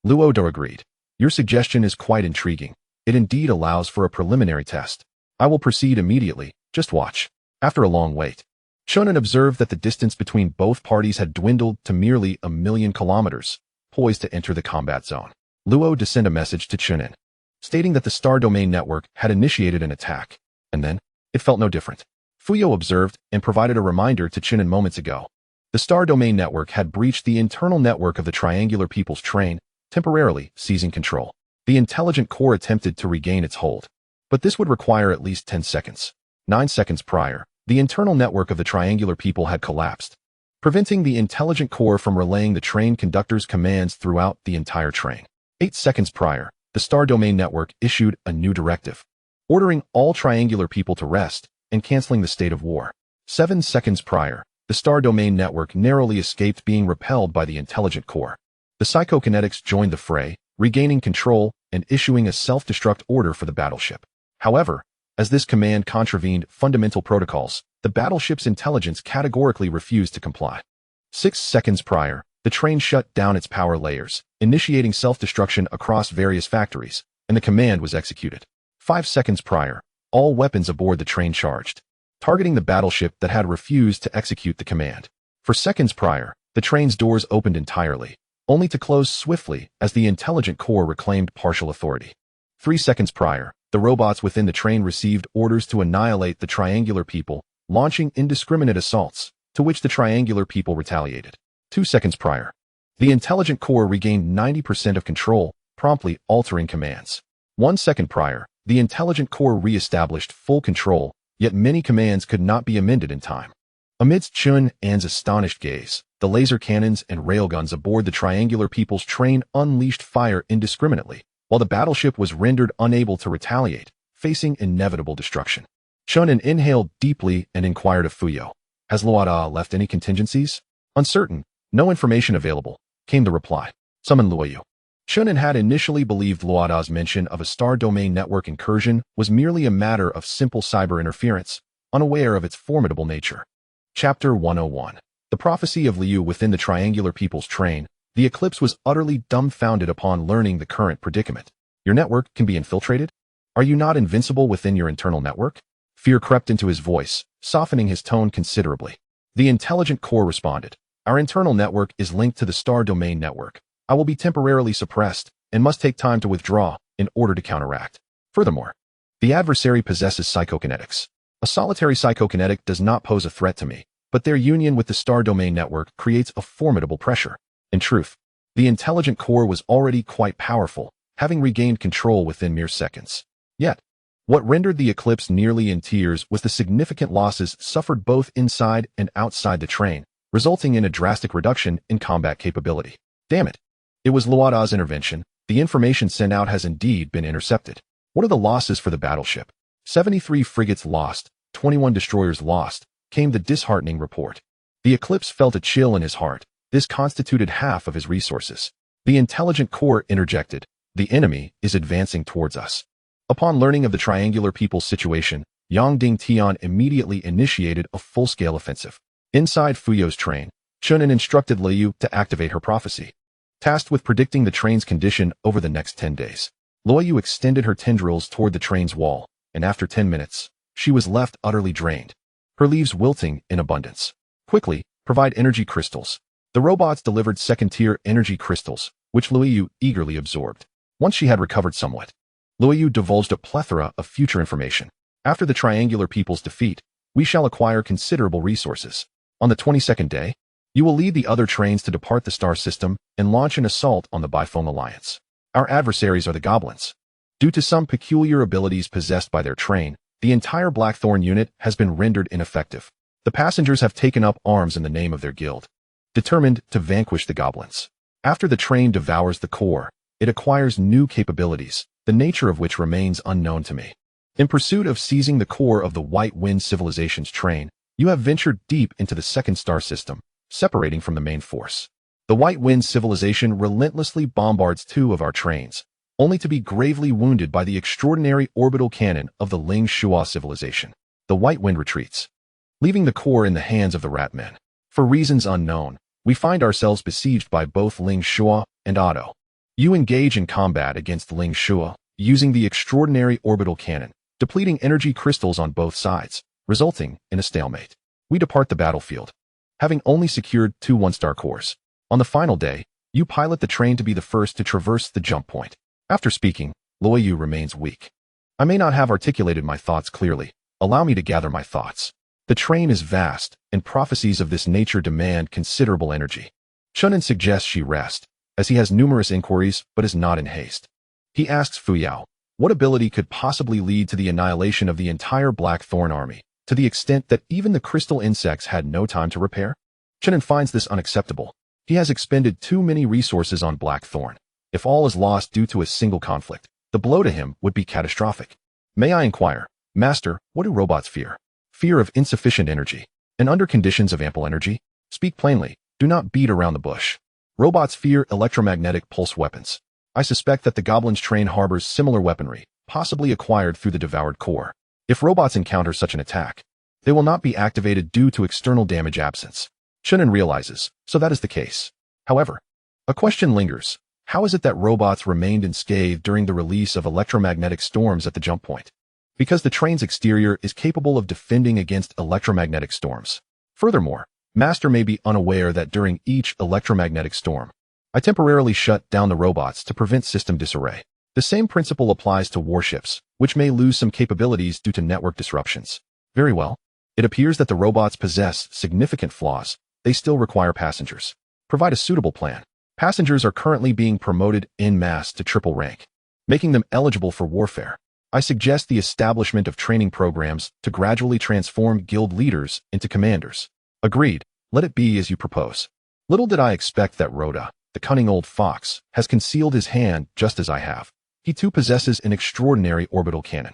Speaker 1: Luo Da agreed. Your suggestion is quite intriguing. It indeed allows for a preliminary test. I will proceed immediately, just watch. After a long wait, Chen An observed that the distance between both parties had dwindled to merely 1,000,000 kilometers, poised to enter the combat zone. Luo sent a message to Chen An, stating that the star domain network had initiated an attack, and then, it felt no different. Fuyao observed and provided a reminder to Chen An moments ago. The star domain network had breached the internal network of the triangular people's train, temporarily seizing control. The intelligent core attempted to regain its hold, but this would require at least 10 seconds. 9 seconds prior, the internal network of the triangular people had collapsed, preventing the intelligent core from relaying the train conductor's commands throughout the entire train. 8 seconds prior, the star domain network issued a new directive, ordering all triangular people to rest and canceling the state of war. 7 seconds prior, the star domain network narrowly escaped being repelled by the intelligent core. The psychokinetics joined the fray, regaining control and issuing a self-destruct order for the battleship. However, as this command contravened fundamental protocols, the battleship's intelligence categorically refused to comply. 6 seconds prior, the train shut down its power layers, initiating self-destruction across various factories, and the command was executed. 5 seconds prior, all weapons aboard the train charged, targeting the battleship that had refused to execute the command. For seconds prior, the train's doors opened entirely, only to close swiftly as the intelligent core reclaimed partial authority. 3 seconds prior, the robots within the train received orders to annihilate the triangular people, launching indiscriminate assaults, to which the triangular people retaliated. 2 seconds prior, the intelligent core regained 90% of control, promptly altering commands. 1 second prior, the intelligent core re-established full control, yet many commands could not be amended in time. Amidst Chen An's astonished gaze, the laser cannons and railguns aboard the triangular people's train unleashed fire indiscriminately, while the battleship was rendered unable to retaliate, facing inevitable destruction. Chen An inhaled deeply and inquired of Fuyao, "Has Luo left any contingencies?" "Uncertain. No information available," came the reply. "Summon Luo." Chen An had initially believed Luo's mention of a star domain network incursion was merely a matter of simple cyber interference, unaware of its formidable nature. Chapter 101. The prophecy of Liu within the triangular people's train. The eclipse was utterly dumbfounded upon learning the current predicament. Your network can be infiltrated? Are you not invincible within your internal network? Fear crept into his voice, softening his tone considerably. The intelligent core responded. Our internal network is linked to the star domain network. I will be temporarily suppressed and must take time to withdraw in order to counteract. Furthermore, the adversary possesses psychokinetics. A solitary psychokinetic does not pose a threat to me, but their union with the star domain network creates a formidable pressure. In truth, the intelligent core was already quite powerful, having regained control within mere seconds. Yet, what rendered the eclipse nearly in tears was the significant losses suffered both inside and outside the train, resulting in a drastic reduction in combat capability. Damn it. It was Luo's intervention. The information sent out has indeed been intercepted. What are the losses for the battleship? 73 frigates lost, 21 destroyers lost, came the disheartening report. The eclipse felt a chill in his heart. This constituted half of his resources. The intelligent core interjected. The enemy is advancing towards us. Upon learning of the triangular people's situation, Yang Tian immediately initiated a full-scale offensive. Inside Fuyao's train, Chen An instructed Luoyu to activate her prophecy. Tasked with predicting the train's condition over the next 10 days, Luoyu extended her tendrils toward the train's wall, and after 10 minutes, she was left utterly drained, her leaves wilting in abundance. Quickly, provide energy crystals. The robots delivered second-tier energy crystals, which Luoyu eagerly absorbed. Once she had recovered somewhat, Luoyu divulged a plethora of future information. After the triangular people's defeat, we shall acquire considerable resources. On the 22nd day, you will lead the other trains to depart the star system and launch an assault on the Bifeng Alliance. Our adversaries are the goblins. Due to some peculiar abilities possessed by their train, the entire Blackthorn unit has been rendered ineffective. The passengers have taken up arms in the name of their guild, determined to vanquish the goblins. After the train devours the core, it acquires new capabilities, the nature of which remains unknown to me. In pursuit of seizing the core of the White Wind Civilization's train, you have ventured deep into the second star system, separating from the main force. The White Wind Civilization relentlessly bombards 2 of our trains, only to be gravely wounded by the extraordinary orbital cannon of the Ling Shua Civilization. The White Wind retreats, leaving the core in the hands of the Rat Men. For reasons unknown, we find ourselves besieged by both Ling Shua and Otto. You engage in combat against Ling Shua, using the extraordinary orbital cannon, depleting energy crystals on both sides, resulting in a stalemate. We depart the battlefield, having only secured 2 one-star cores. On the final day, you pilot the train to be the first to traverse the jump point. After speaking, Luoyu remains weak. I may not have articulated my thoughts clearly. Allow me to gather my thoughts. The train is vast, and prophecies of this nature demand considerable energy. Chen An suggests she rest, as he has numerous inquiries but is not in haste. He asks Fuyao, what ability could possibly lead to the annihilation of the entire Blackthorn army, to the extent that even the crystal insects had no time to repair? Chen An finds this unacceptable. He has expended too many resources on Blackthorn. If all is lost due to a single conflict, the blow to him would be catastrophic. May I inquire, Master, what do robots fear? Fear of insufficient energy. And under conditions of ample energy? Speak plainly, do not beat around the bush. Robots fear electromagnetic pulse weapons. I suspect that the Goblin's train harbors similar weaponry, possibly acquired through the devoured core. If robots encounter such an attack, they will not be activated due to external damage absence. Chen An realizes, so that is the case. However, a question lingers. How is it that robots remained unscathed during the release of electromagnetic storms at the jump point? Because the train's exterior is capable of defending against electromagnetic storms. Furthermore, Master may be unaware that during each electromagnetic storm, I temporarily shut down the robots to prevent system disarray. The same principle applies to warships, which may lose some capabilities due to network disruptions. Very well. It appears that the robots possess significant flaws. They still require passengers. Provide a suitable plan. Passengers are currently being promoted en masse to triple rank, making them eligible for warfare. I suggest the establishment of training programs to gradually transform guild leaders into commanders. Agreed. Let it be as you propose. Little did I expect that Rhoda, the cunning old fox, has concealed his hand just as I have. He too possesses an extraordinary orbital cannon.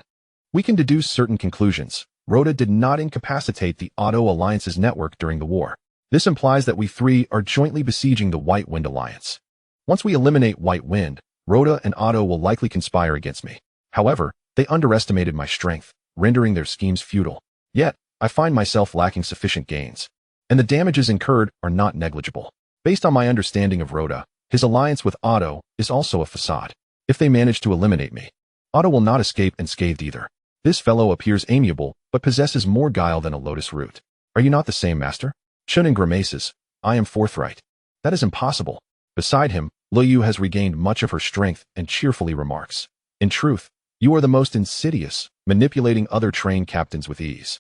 Speaker 1: We can deduce certain conclusions. Rhoda did not incapacitate the Otto Alliance's network during the war. This implies that we 3 are jointly besieging the White Wind Alliance. Once we eliminate White Wind, Rhoda and Otto will likely conspire against me. However, they underestimated my strength, rendering their schemes futile. Yet, I find myself lacking sufficient gains, and the damages incurred are not negligible. Based on my understanding of Rhoda, his alliance with Otto is also a facade. If they manage to eliminate me, Otto will not escape unscathed either. This fellow appears amiable, but possesses more guile than a lotus root. Are you not the same, Master? Chen An grimaces. I am forthright. That is impossible. Beside him, Luoyu has regained much of her strength and cheerfully remarks. In truth, you are the most insidious, manipulating other train captains with ease.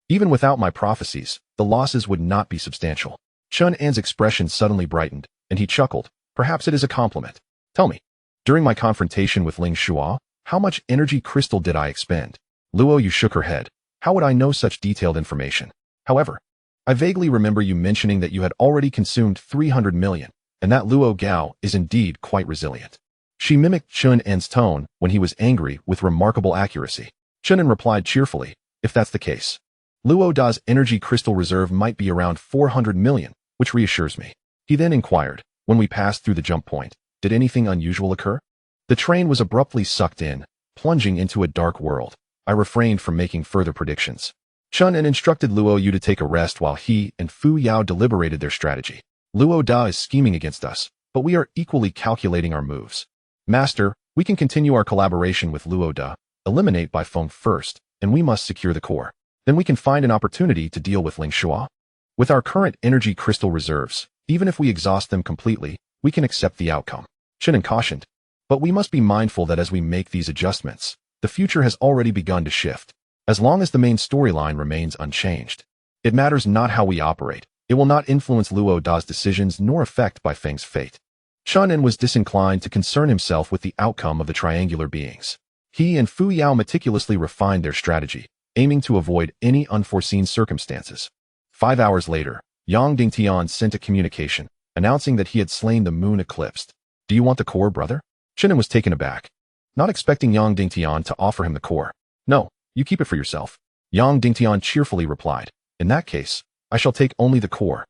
Speaker 1: Even without my prophecies, the losses would not be substantial. Chen An's expression suddenly brightened, and he chuckled. Perhaps it is a compliment. Tell me, during my confrontation with Ling Shua, how much energy crystal did I expend? Luoyu shook her head. How would I know such detailed information? However, I vaguely remember you mentioning that you had already consumed 300 million, and that Luo Gao is indeed quite resilient. She mimicked Chen An's tone when he was angry with remarkable accuracy. Chen An replied cheerfully, if that's the case. Luo Da's energy crystal reserve might be around 400 million, which reassures me. He then inquired, when we passed through the jump point, did anything unusual occur? The train was abruptly sucked in, plunging into a dark world. I refrained from making further predictions. Chen An instructed Luo Yu to take a rest while he and Fuyao deliberated their strategy. Luo Da is scheming against us, but we are equally calculating our moves. Master, we can continue our collaboration with Luo Da, eliminate Bai Feng first, and we must secure the core. Then we can find an opportunity to deal with Ling Shua. With our current energy crystal reserves, even if we exhaust them completely, we can accept the outcome. Chen An cautioned. But we must be mindful that as we make these adjustments, the future has already begun to shift. As long as the main storyline remains unchanged, it matters not how we operate. It will not influence Luo Da's decisions nor affect Bai Feng's fate. Chen An was disinclined to concern himself with the outcome of the triangular beings. He and Fuyao meticulously refined their strategy, aiming to avoid any unforeseen circumstances. 5 hours later, Yang Dingtian sent a communication, announcing that he had slain the moon eclipsed. Do you want the core, brother? Chen An was taken aback, not expecting Yang Dingtian to offer him the core. No, you keep it for yourself. Yang Dingtian cheerfully replied. In that case, I shall take only the core,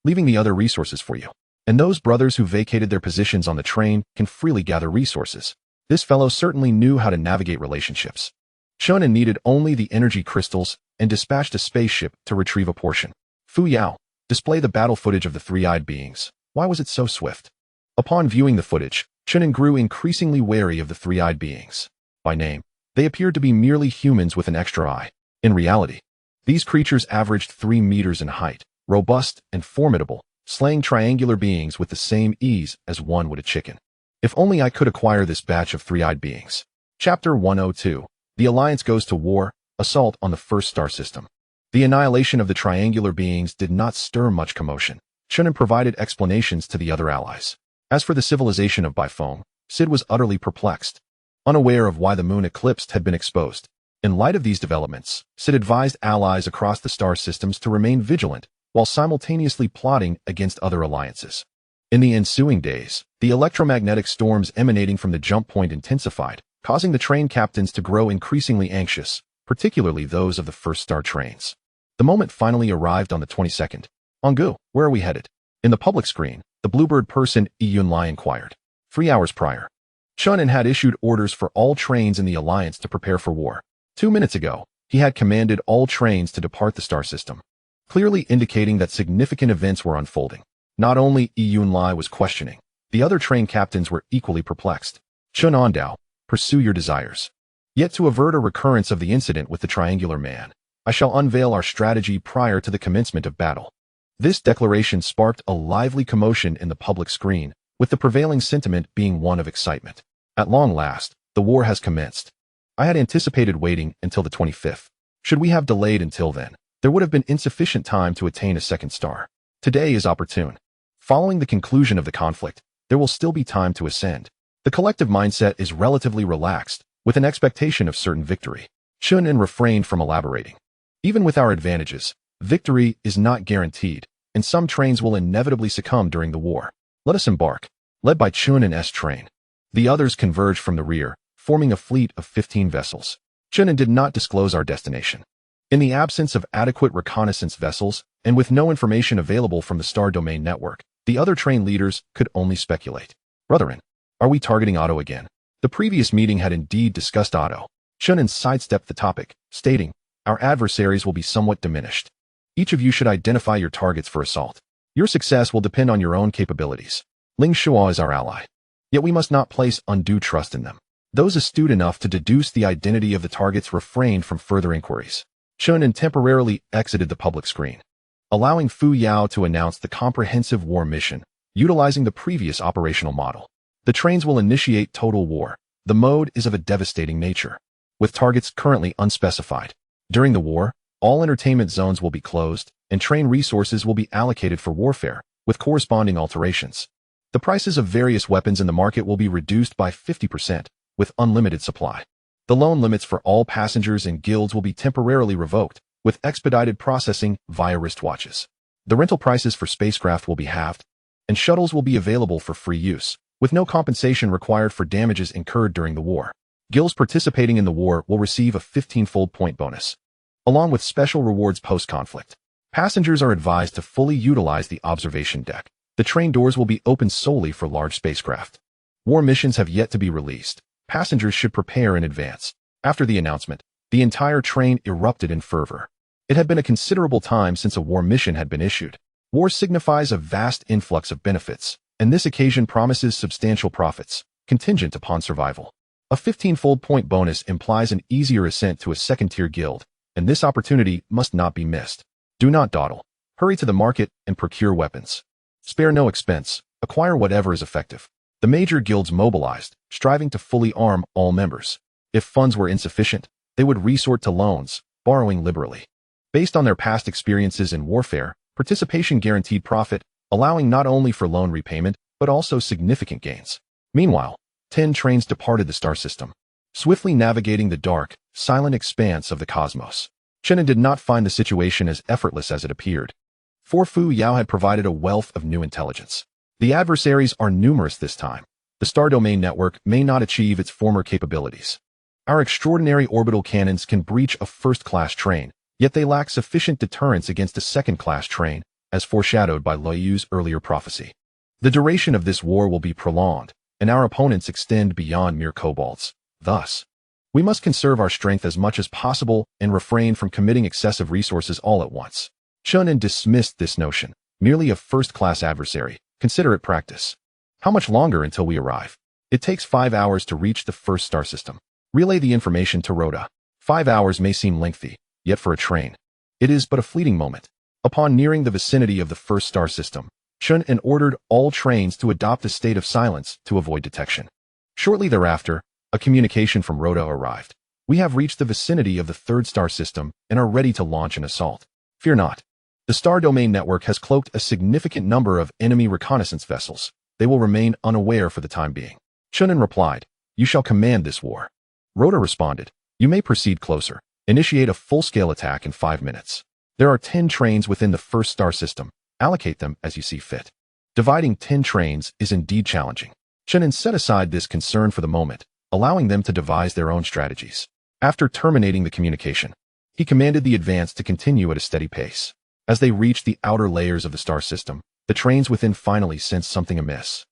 Speaker 1: leaving the other resources for you. And those brothers who vacated their positions on the train can freely gather resources. This fellow certainly knew how to navigate relationships. Chen An needed only the energy crystals and dispatched a spaceship to retrieve a portion. Fuyao, display the battle footage of the three-eyed beings. Why was it so swift? Upon viewing the footage, Chen An grew increasingly wary of the three-eyed beings. By name, they appeared to be merely humans with an extra eye. In reality, these creatures averaged 3 meters in height, robust and formidable, slaying triangular beings with the same ease as one would a chicken. If only I could acquire this batch of three-eyed beings. Chapter 102. The Alliance goes to war, assault on the first star system. The annihilation of the triangular beings did not stir much commotion. Chen An provided explanations to the other allies. As for the civilization of Bai Feng, Sid was utterly perplexed, unaware of why the moon eclipse had been exposed. In light of these developments, Sid advised allies across the star systems to remain vigilant while simultaneously plotting against other alliances. In the ensuing days, the electromagnetic storms emanating from the jump point intensified, causing the train captains to grow increasingly anxious, particularly those of the first star trains. The moment finally arrived on the 22nd. Ongu, where are we headed? In the public screen, the Bluebird person Yunlai inquired. 3 hours prior, Chen An had issued orders for all trains in the Alliance to prepare for war. 2 minutes ago, he had commanded all trains to depart the star system, clearly indicating that significant events were unfolding. Not only Yunlai was questioning, the other train captains were equally perplexed. Chen An, pursue your desires. Yet to avert a recurrence of the incident with the triangular man, I shall unveil our strategy prior to the commencement of battle. This declaration sparked a lively commotion in the public screen, with the prevailing sentiment being one of excitement. At long last, the war has commenced. I had anticipated waiting until the 25th. Should we have delayed until then, there would have been insufficient time to attain a second star. Today is opportune. Following the conclusion of the conflict, there will still be time to ascend. The collective mindset is relatively relaxed, with an expectation of certain victory. Chen An refrained from elaborating. Even with our advantages, victory is not guaranteed, and some trains will inevitably succumb during the war. Let us embark. Led by Chen An's train, the others converged from the rear, forming a fleet of 15 vessels. Chen An did not disclose our destination. In the absence of adequate reconnaissance vessels, and with no information available from the Star Domain network, the other train leaders could only speculate. Brethren, are we targeting Otto again? The previous meeting had indeed discussed Otto. Chen An sidestepped the topic, stating, our adversaries will be somewhat diminished. Each of you should identify your targets for assault. Your success will depend on your own capabilities. Ling Shua is our ally. Yet we must not place undue trust in them. Those astute enough to deduce the identity of the targets refrained from further inquiries. Chen An temporarily exited the public screen, allowing Fuyao to announce the comprehensive war mission, utilizing the previous operational model. The trains will initiate total war. The mode is of a devastating nature, with targets currently unspecified. During the war, all entertainment zones will be closed, and train resources will be allocated for warfare, with corresponding alterations. The prices of various weapons in the market will be reduced by 50%, with unlimited supply. The loan limits for all passengers and guilds will be temporarily revoked, with expedited processing via wristwatches. The rental prices for spacecraft will be halved, and shuttles will be available for free use, with no compensation required for damages incurred during the war. Guilds participating in the war will receive a 15-fold point bonus, along with special rewards post-conflict. Passengers are advised to fully utilize the observation deck. The train doors will be open solely for large spacecraft. War missions have yet to be released. Passengers should prepare in advance. After the announcement, the entire train erupted in fervor. It had been a considerable time since a war mission had been issued. War signifies a vast influx of benefits, and this occasion promises substantial profits, contingent upon survival. A 15-fold point bonus implies an easier ascent to a second-tier guild, and this opportunity must not be missed. Do not dawdle. Hurry to the market and procure weapons. Spare no expense. Acquire whatever is effective. The major guilds mobilized, striving to fully arm all members. If funds were insufficient, they would resort to loans, borrowing liberally. Based on their past experiences in warfare, participation guaranteed profit, allowing not only for loan repayment, but also significant gains. Meanwhile, 10 trains departed the star system, swiftly navigating the dark, silent expanse of the cosmos. Chen An did not find the situation as effortless as it appeared. For Fuyao had provided a wealth of new intelligence. The adversaries are numerous this time. The star domain network may not achieve its former capabilities. Our extraordinary orbital cannons can breach a first-class train, yet they lack sufficient deterrence against a second-class train, as foreshadowed by Luoyu's earlier prophecy. The duration of this war will be prolonged, and our opponents extend beyond mere kobolds. Thus, we must conserve our strength as much as possible and refrain from committing excessive resources all at once. Chen An dismissed this notion, merely a first-class adversary. Consider it practice. How much longer until we arrive? It takes 5 hours to reach the first star system. Relay the information to Rhoda. 5 hours may seem lengthy, yet for a train, it is but a fleeting moment. Upon nearing the vicinity of the first star system, Chen An ordered all trains to adopt a state of silence to avoid detection. Shortly thereafter, a communication from Rhoda arrived. We have reached the vicinity of the third star system and are ready to launch an assault. Fear not. The star domain network has cloaked a significant number of enemy reconnaissance vessels. They will remain unaware for the time being. Chen An replied, "You shall command this war." Rhoda responded, "You may proceed closer. Initiate a full-scale attack in 5 minutes. There are 10 trains within the first star system. Allocate them as you see fit." Dividing 10 trains is indeed challenging. Chen An set aside this concern for the moment, allowing them to devise their own strategies. After terminating the communication, he commanded the advance to continue at a steady pace. As they reached the outer layers of the star system, the trains within finally sensed something amiss.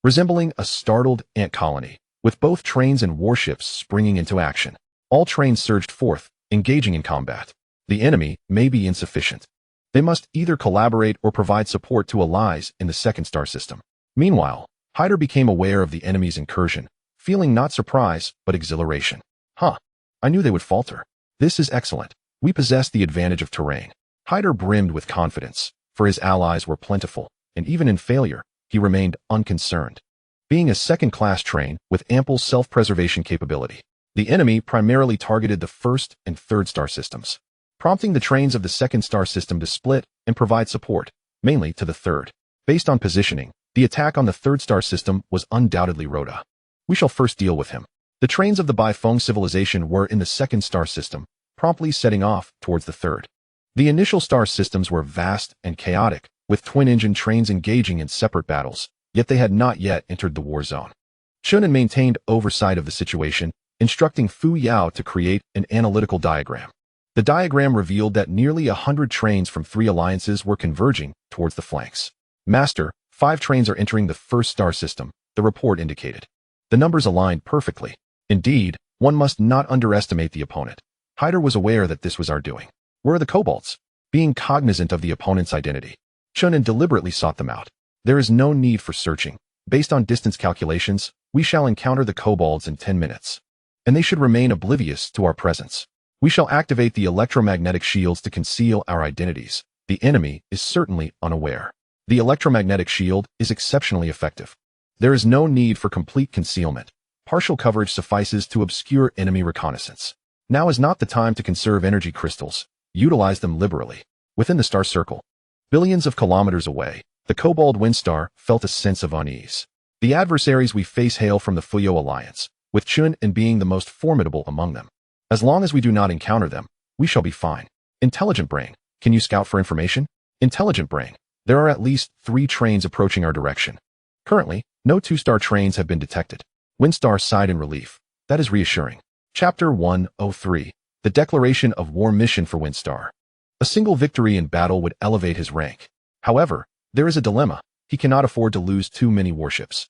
Speaker 1: Resembling a startled ant colony, with both trains and warships springing into action, all trains surged forth, engaging in combat. The enemy may be insufficient. They must either collaborate or provide support to allies in the second star system. Meanwhile, Hyder became aware of the enemy's incursion, feeling not surprise, but exhilaration. I knew they would falter. This is excellent. We possess the advantage of terrain. Hyder brimmed with confidence, for his allies were plentiful, and even in failure, he remained unconcerned. Being a second-class train with ample self-preservation capability, the enemy primarily targeted the first and third star systems, prompting the trains of the second star system to split and provide support, mainly to the third. Based on positioning, the attack on the third star system was undoubtedly Rhoda. We shall first deal with him. The trains of the Beifeng civilization were in the second star system, promptly setting off towards the third. The initial star systems were vast and chaotic, with twin-engine trains engaging in separate battles, yet they had not yet entered the war zone. Chen An maintained oversight of the situation, instructing Fuyao to create an analytical diagram. The diagram revealed that nearly 100 trains from 3 alliances were converging towards the flanks. "Master, 5 trains are entering the first star system," the report indicated. The numbers aligned perfectly. Indeed, one must not underestimate the opponent. Hyder was aware that this was our doing. Where are the kobolds? Being cognizant of the opponent's identity, Chen An deliberately sought them out. There is no need for searching. Based on distance calculations, we shall encounter the kobolds in 10 minutes. And they should remain oblivious to our presence. We shall activate the electromagnetic shields to conceal our identities. The enemy is certainly unaware. The electromagnetic shield is exceptionally effective. There is no need for complete concealment. Partial coverage suffices to obscure enemy reconnaissance. Now is not the time to conserve energy crystals. Utilize them liberally. Within the star circle, billions of kilometers away, the Kobold Windstar felt a sense of unease. The adversaries we face hail from the Fuyao alliance, with Chen An being the most formidable among them. As long as we do not encounter them, we shall be fine. Intelligent Brain, can you scout for information? Intelligent Brain, there are at least 3 trains approaching our direction. Currently, no 2-star trains have been detected. Windstar sighed in relief. That is reassuring. Chapter 103. The Declaration of War Mission for Windstar. A single victory in battle would elevate his rank. However, there is a dilemma. He cannot afford to lose too many warships.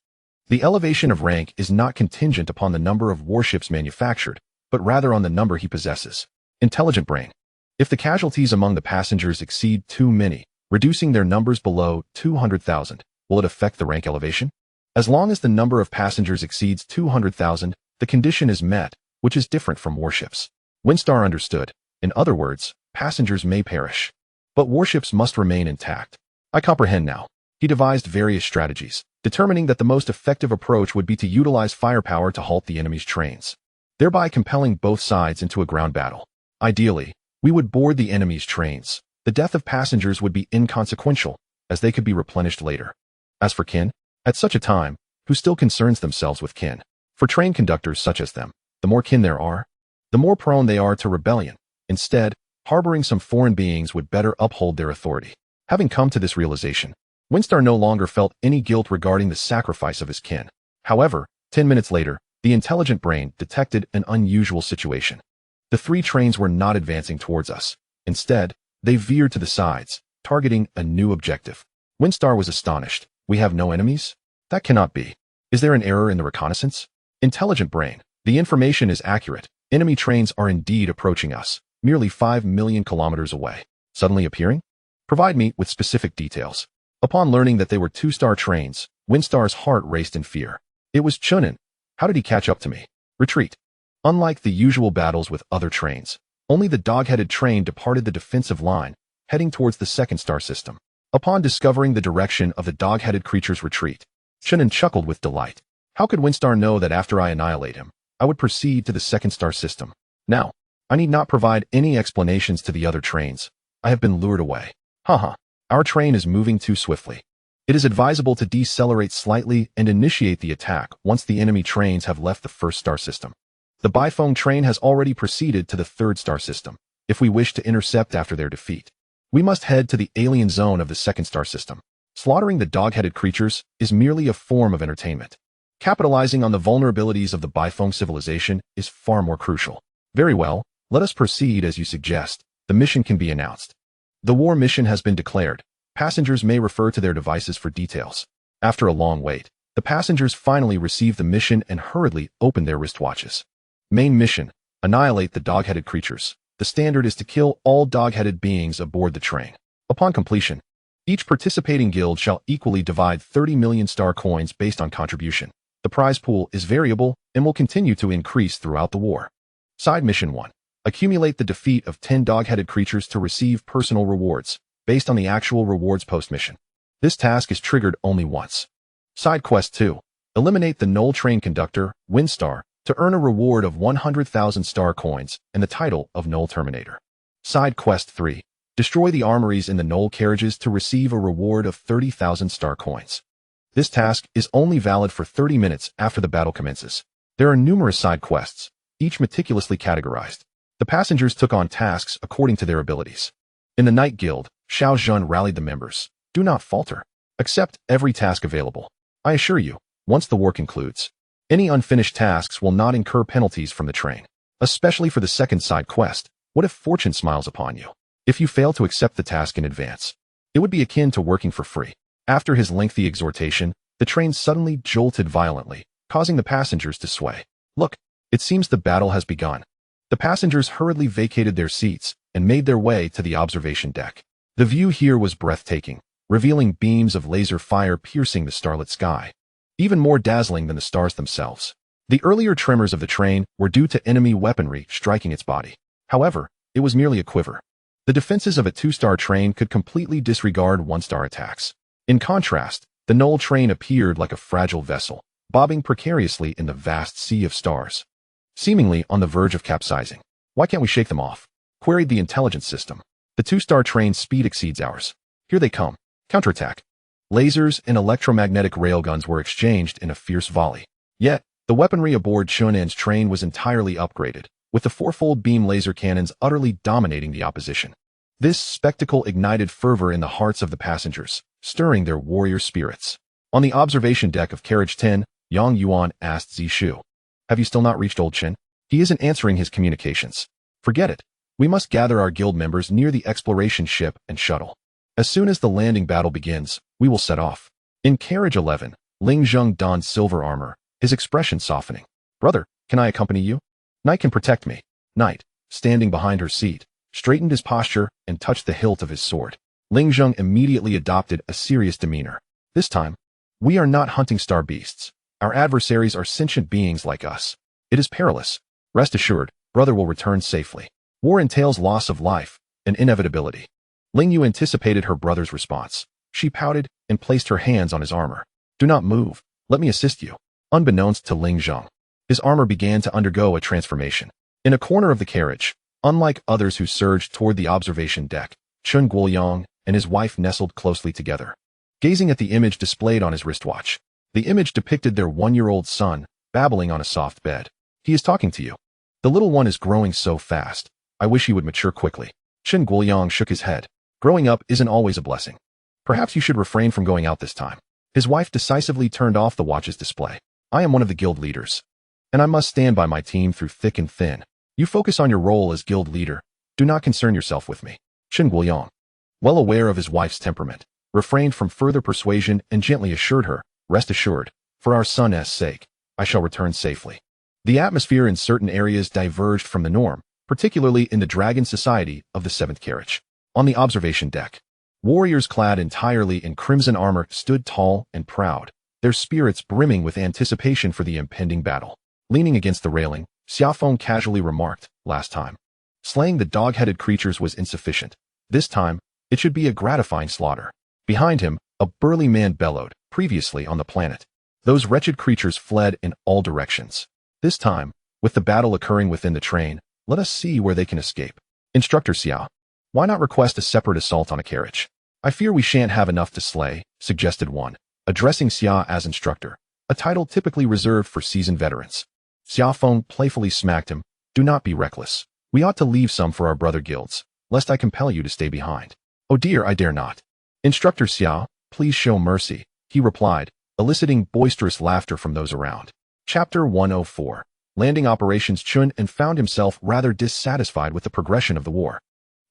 Speaker 1: The elevation of rank is not contingent upon the number of warships manufactured, but rather on the number he possesses. Intelligent Brain. If the casualties among the passengers exceed too many, reducing their numbers below 200,000, will it affect the rank elevation? As long as the number of passengers exceeds 200,000, the condition is met, which is different from warships. Windstar understood. In other words, passengers may perish, but warships must remain intact. I comprehend now. He devised various strategies, determining that the most effective approach would be to utilize firepower to halt the enemy's trains, thereby compelling both sides into a ground battle. Ideally, we would board the enemy's trains. The death of passengers would be inconsequential, as they could be replenished later. As for kin, at such a time, who still concerns themselves with kin? For train conductors such as them, the more kin there are, the more prone they are to rebellion. Instead, harboring some foreign beings would better uphold their authority. Having come to this realization, Windstar no longer felt any guilt regarding the sacrifice of his kin. However, 10 minutes later, the intelligent brain detected an unusual situation. The three trains were not advancing towards us. Instead, they veered to the sides, targeting a new objective. Windstar was astonished. We have no enemies? That cannot be. Is there an error in the reconnaissance? Intelligent brain, the information is accurate. Enemy trains are indeed approaching us, merely 5 million kilometers away. Suddenly appearing? Provide me with specific details. Upon learning that they were two-star trains, Windstar's heart raced in fear. It was Chen An. How did he catch up to me? Retreat. Unlike the usual battles with other trains, only the dog-headed train departed the defensive line, heading towards the second star system. Upon discovering the direction of the dog-headed creature's retreat, Chen An chuckled with delight. How could Windstar know that after I annihilate him, I would proceed to the second star system? Now, I need not provide any explanations to the other trains. I have been lured away. Haha. Our train is moving too swiftly. It is advisable to decelerate slightly and initiate the attack once the enemy trains have left the first star system. The Beifeng train has already proceeded to the third star system. If we wish to intercept after their defeat, we must head to the alien zone of the second star system. Slaughtering the dog-headed creatures is merely a form of entertainment. Capitalizing on the vulnerabilities of the Beifeng civilization is far more crucial. Very well, let us proceed as you suggest. The mission can be announced. The war mission has been declared. Passengers may refer to their devices for details. After a long wait, the passengers finally receive the mission and hurriedly open their wristwatches. Main mission: annihilate the dog-headed creatures. The standard is to kill all dog-headed beings aboard the train. Upon completion, each participating guild shall equally divide 30 million star coins based on contribution. The prize pool is variable and will continue to increase throughout the war. Side Mission 1. Accumulate the defeat of 10 dog-headed creatures to receive personal rewards, based on the actual rewards post-mission. This task is triggered only once. Side Quest 2. Eliminate the null train conductor, Windstar, to earn a reward of 100,000 star coins and the title of Null Terminator. Side Quest 3. Destroy the armories in the null carriages to receive a reward of 30,000 star coins. This task is only valid for 30 minutes after the battle commences. There are numerous side quests, each meticulously categorized. The passengers took on tasks according to their abilities. In the Night Guild, Xiao Zhen rallied the members. Do not falter. Accept every task available. I assure you, once the war concludes, any unfinished tasks will not incur penalties from the train. Especially for the second side quest, what if fortune smiles upon you? If you fail to accept the task in advance, it would be akin to working for free. After his lengthy exhortation, the train suddenly jolted violently, causing the passengers to sway. Look, it seems the battle has begun. The passengers hurriedly vacated their seats and made their way to the observation deck. The view here was breathtaking, revealing beams of laser fire piercing the starlit sky, even more dazzling than the stars themselves. The earlier tremors of the train were due to enemy weaponry striking its body. However, it was merely a quiver. The defenses of a two-star train could completely disregard one-star attacks. In contrast, the null train appeared like a fragile vessel, bobbing precariously in the vast sea of stars, seemingly on the verge of capsizing. Why can't we shake them off? Queried the intelligence system. The two-star train's speed exceeds ours. Here they come. Counterattack. Lasers and electromagnetic railguns were exchanged in a fierce volley. Yet, the weaponry aboard Chen An's train was entirely upgraded, with the fourfold beam laser cannons utterly dominating the opposition. This spectacle ignited fervor in the hearts of the passengers, stirring their warrior spirits. On the observation deck of Carriage 10, Yang Yuan asked Zishu, "Have you still not reached Old Chen? He isn't answering his communications." "Forget it. We must gather our guild members near the exploration ship and shuttle. As soon as the landing battle begins, we will set off." In Carriage 11, Ling Zheng donned silver armor, his expression softening. "Brother, can I accompany you? Night can protect me." Night, standing behind her seat, straightened his posture, and touched the hilt of his sword. Ling Zheng immediately adopted a serious demeanor. This time, we are not hunting star beasts. Our adversaries are sentient beings like us. It is perilous. Rest assured, brother will return safely. War entails loss of life, an inevitability. Ling Yu anticipated her brother's response. She pouted and placed her hands on his armor. Do not move. Let me assist you. Unbeknownst to Ling Zheng, his armor began to undergo a transformation. In a corner of the carriage, unlike others who surged toward the observation deck, Chen Guoyang and his wife nestled closely together, gazing at the image displayed on his wristwatch. The image depicted their 1-year-old son, babbling on a soft bed. He is talking to you. The little one is growing so fast. I wish he would mature quickly. Chen Guoyang shook his head. Growing up isn't always a blessing. Perhaps you should refrain from going out this time. His wife decisively turned off the watch's display. I am one of the guild leaders, and I must stand by my team through thick and thin. You focus on your role as guild leader. Do not concern yourself with me. Chen Guoyang, well aware of his wife's temperament, refrained from further persuasion and gently assured her, rest assured, for our son's sake, I shall return safely. The atmosphere in certain areas diverged from the norm, particularly in the dragon society of the 7th carriage. On the observation deck, warriors clad entirely in crimson armor stood tall and proud, their spirits brimming with anticipation for the impending battle. Leaning against the railing, Xiaofeng casually remarked, last time, slaying the dog-headed creatures was insufficient. This time, it should be a gratifying slaughter. Behind him, a burly man bellowed, previously on the planet. Those wretched creatures fled in all directions. This time, with the battle occurring within the train, let us see where they can escape. Instructor Xiao, why not request a separate assault on a carriage? I fear we shan't have enough to slay, suggested one, addressing Xia as instructor, a title typically reserved for seasoned veterans. Xiaofeng playfully smacked him. Do not be reckless. We ought to leave some for our brother guilds, lest I compel you to stay behind. Oh dear, I dare not. Instructor Xiao, please show mercy, he replied, eliciting boisterous laughter from those around. Chapter 104. Landing operations. Chen An found himself rather dissatisfied with the progression of the war.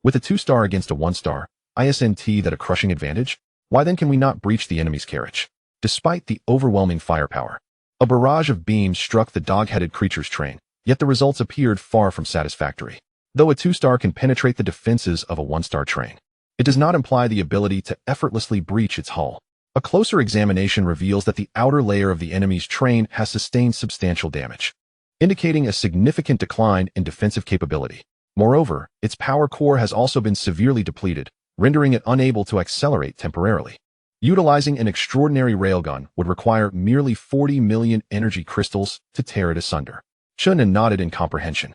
Speaker 1: With a 2-star against a 1-star, isn't that a crushing advantage? Why then can we not breach the enemy's carriage? Despite the overwhelming firepower, a barrage of beams struck the dog-headed creature's train, yet the results appeared far from satisfactory. Though a 2-star can penetrate the defenses of a 1-star train, it does not imply the ability to effortlessly breach its hull. A closer examination reveals that the outer layer of the enemy's train has sustained substantial damage, indicating a significant decline in defensive capability. Moreover, its power core has also been severely depleted, rendering it unable to accelerate temporarily. Utilizing an extraordinary railgun would require merely 40 million energy crystals to tear it asunder. Chen An nodded in comprehension.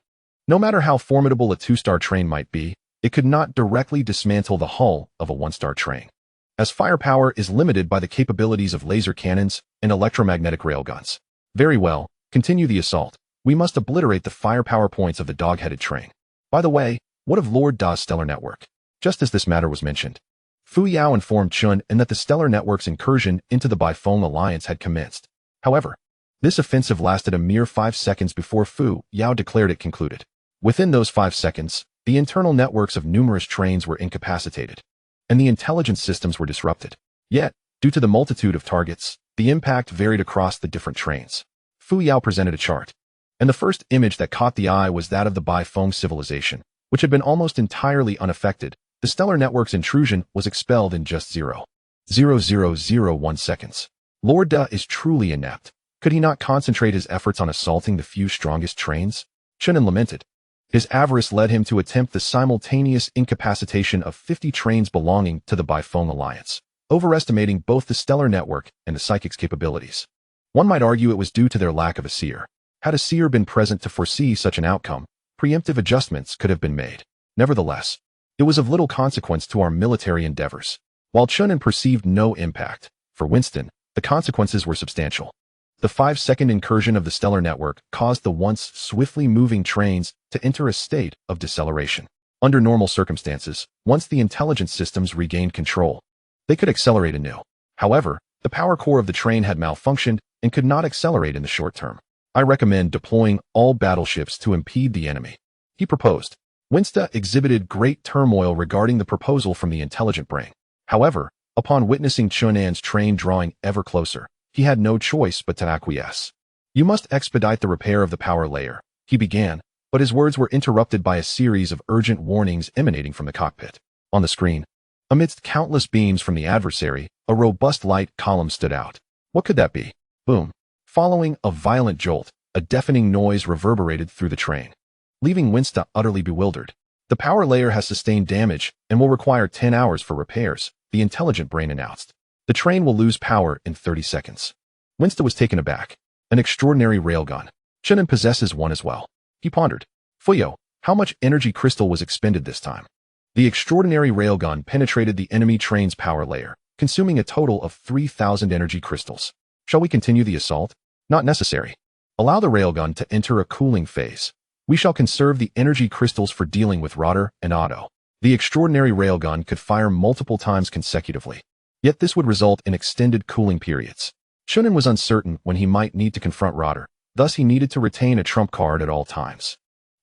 Speaker 1: No matter how formidable a 2-star train might be, it could not directly dismantle the hull of a 1-star train, as firepower is limited by the capabilities of laser cannons and electromagnetic railguns. Very well, continue the assault. We must obliterate the firepower points of the dog-headed train. By the way, what of Lord Da's stellar network? Just as this matter was mentioned, Fuyao informed Chen An that the stellar network's incursion into the Behemoths alliance had commenced. However, this offensive lasted a mere 5 seconds before Fuyao declared it concluded. Within those 5 seconds, the internal networks of numerous trains were incapacitated, and the intelligence systems were disrupted. Yet, due to the multitude of targets, the impact varied across the different trains. Fuyao presented a chart, and the first image that caught the eye was that of the Behemoths civilization, which had been almost entirely unaffected. The stellar network's intrusion was expelled in just 0.0001 seconds. Lord Da is truly inept. Could he not concentrate his efforts on assaulting the few strongest trains? Chen An lamented. His avarice led him to attempt the simultaneous incapacitation of 50 trains belonging to the Behemoths alliance, overestimating both the stellar network and the psychic's capabilities. One might argue it was due to their lack of a seer. Had a seer been present to foresee such an outcome, preemptive adjustments could have been made. Nevertheless, it was of little consequence to our military endeavors. While Chen An perceived no impact, for Winston, the consequences were substantial. The 5-second incursion of the stellar network caused the once swiftly moving trains to enter a state of deceleration. Under normal circumstances, once the intelligence systems regained control, they could accelerate anew. However, the power core of the train had malfunctioned and could not accelerate in the short term. I recommend deploying all battleships to impede the enemy, he proposed. Winston exhibited great turmoil regarding the proposal from the intelligent brain. However, upon witnessing Chen An's train drawing ever closer, he had no choice but to acquiesce. You must expedite the repair of the power layer, he began, but his words were interrupted by a series of urgent warnings emanating from the cockpit. On the screen, amidst countless beams from the adversary, a robust light column stood out. What could that be? Boom. Following a violent jolt, a deafening noise reverberated through the train, leaving Winsta utterly bewildered. The power layer has sustained damage and will require 10 hours for repairs, the intelligent brain announced. The train will lose power in 30 seconds. Winsta was taken aback. An extraordinary railgun. Chen An possesses one as well. He pondered. Fuyao, how much energy crystal was expended this time? The extraordinary railgun penetrated the enemy train's power layer, consuming a total of 3,000 energy crystals. Shall we continue the assault? Not necessary. Allow the railgun to enter a cooling phase. We shall conserve the energy crystals for dealing with Rotor and Otto. The extraordinary railgun could fire multiple times consecutively. Yet this would result in extended cooling periods. Chen An was uncertain when he might need to confront Rotor, thus he needed to retain a trump card at all times.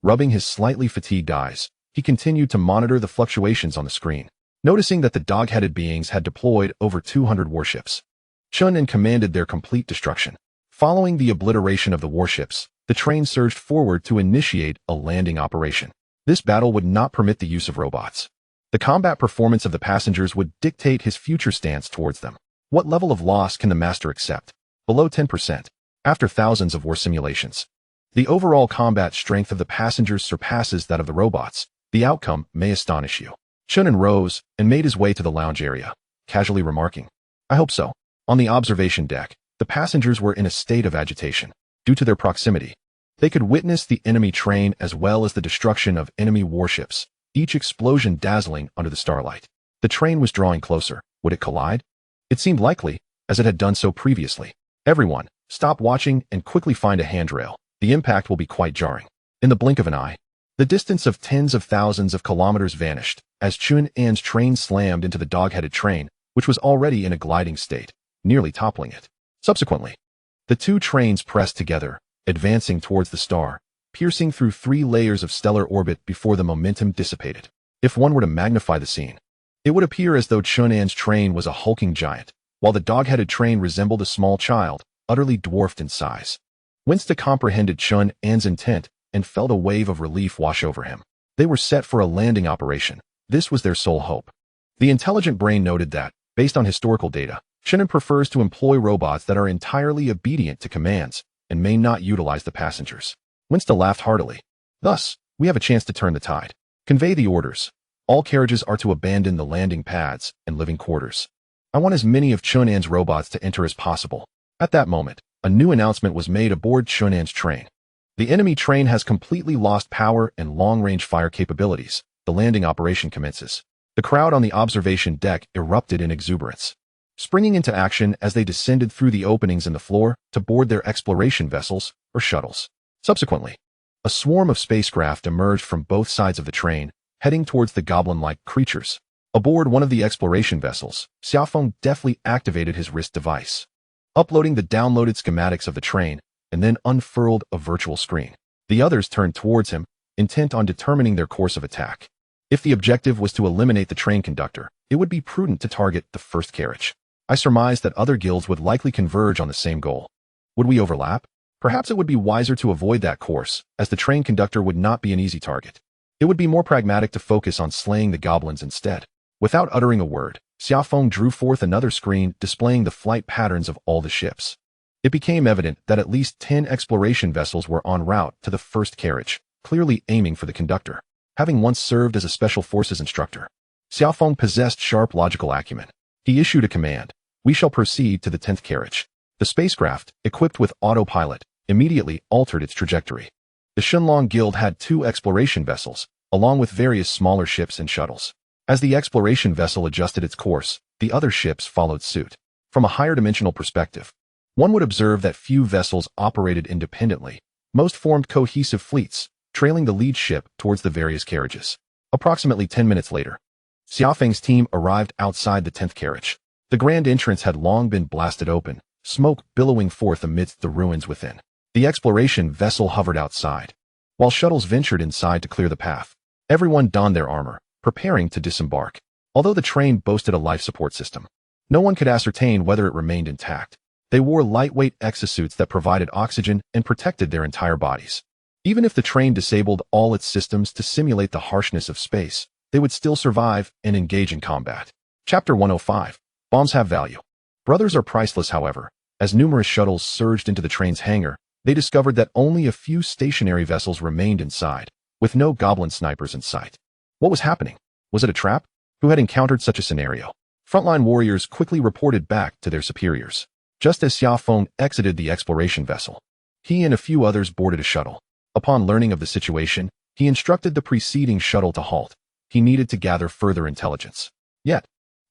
Speaker 1: Rubbing his slightly fatigued eyes, he continued to monitor the fluctuations on the screen, noticing that the dog-headed beings had deployed over 200 warships. Chen An commanded their complete destruction. Following the obliteration of the warships, the train surged forward to initiate a landing operation. This battle would not permit the use of robots. The combat performance of the passengers would dictate his future stance towards them. What level of loss can the master accept? Below 10%. After thousands of war simulations, the overall combat strength of the passengers surpasses that of the robots. The outcome may astonish you. Chen An rose and made his way to the lounge area, casually remarking, I hope so. On the observation deck, the passengers were in a state of agitation. Due to their proximity, they could witness the enemy train as well as the destruction of enemy warships, each explosion dazzling under the starlight. The train was drawing closer. Would it collide? It seemed likely, as it had done so previously. Everyone, stop watching and quickly find a handrail. The impact will be quite jarring. In the blink of an eye, the distance of tens of thousands of kilometers vanished as Chen An's train slammed into the dog-headed train, which was already in a gliding state, nearly toppling it. Subsequently, the two trains pressed together, advancing towards the star, piercing through 3 layers of stellar orbit before the momentum dissipated. If one were to magnify the scene, it would appear as though Chen An's train was a hulking giant, while the dog-headed train resembled a small child, utterly dwarfed in size. Winsta comprehended Chen An's intent and felt a wave of relief wash over him. They were set for a landing operation. This was their sole hope. The intelligent brain noted that, based on historical data, Chen An prefers to employ robots that are entirely obedient to commands and may not utilize the passengers. Winsta laughed heartily. Thus, we have a chance to turn the tide. Convey the orders. All carriages are to abandon the landing pads and living quarters. I want as many of Chen An's robots to enter as possible. At that moment, a new announcement was made aboard Chen An's train. The enemy train has completely lost power and long-range fire capabilities. The landing operation commences. The crowd on the observation deck erupted in exuberance, springing into action as they descended through the openings in the floor to board their exploration vessels or shuttles. Subsequently, a swarm of spacecraft emerged from both sides of the train, heading towards the goblin-like creatures. Aboard one of the exploration vessels, Xiaofeng deftly activated his wrist device, uploading the downloaded schematics of the train, and then unfurled a virtual screen. The others turned towards him, intent on determining their course of attack. If the objective was to eliminate the train conductor, it would be prudent to target the first carriage. I surmised that other guilds would likely converge on the same goal. Would we overlap? Perhaps it would be wiser to avoid that course, as the train conductor would not be an easy target. It would be more pragmatic to focus on slaying the goblins instead. Without uttering a word, Xiaofeng drew forth another screen displaying the flight patterns of all the ships. It became evident that at least 10 exploration vessels were en route to the first carriage, clearly aiming for the conductor. Having once served as a special forces instructor, Xiaofeng possessed sharp logical acumen. He issued a command. We shall proceed to the 10th carriage. The spacecraft, equipped with autopilot, immediately altered its trajectory. The Shenlong Guild had 2 exploration vessels, along with various smaller ships and shuttles. As the exploration vessel adjusted its course, the other ships followed suit. From a higher dimensional perspective, one would observe that few vessels operated independently. Most formed cohesive fleets, trailing the lead ship towards the various carriages. Approximately 10 minutes later, Xiaofeng's team arrived outside the 10th carriage. The grand entrance had long been blasted open, smoke billowing forth amidst the ruins within. The exploration vessel hovered outside, while shuttles ventured inside to clear the path. Everyone donned their armor, preparing to disembark. Although the train boasted a life support system, no one could ascertain whether it remained intact. They wore lightweight exosuits that provided oxygen and protected their entire bodies. Even if the train disabled all its systems to simulate the harshness of space, they would still survive and engage in combat. Chapter 105. Bombs have value. Brothers are priceless, however. As numerous shuttles surged into the train's hangar, they discovered that only a few stationary vessels remained inside, with no goblin snipers in sight. What was happening? Was it a trap? Who had encountered such a scenario? Frontline warriors quickly reported back to their superiors. Just as Xiaofeng exited the exploration vessel, he and a few others boarded a shuttle. Upon learning of the situation, he instructed the preceding shuttle to halt. He needed to gather further intelligence. Yet,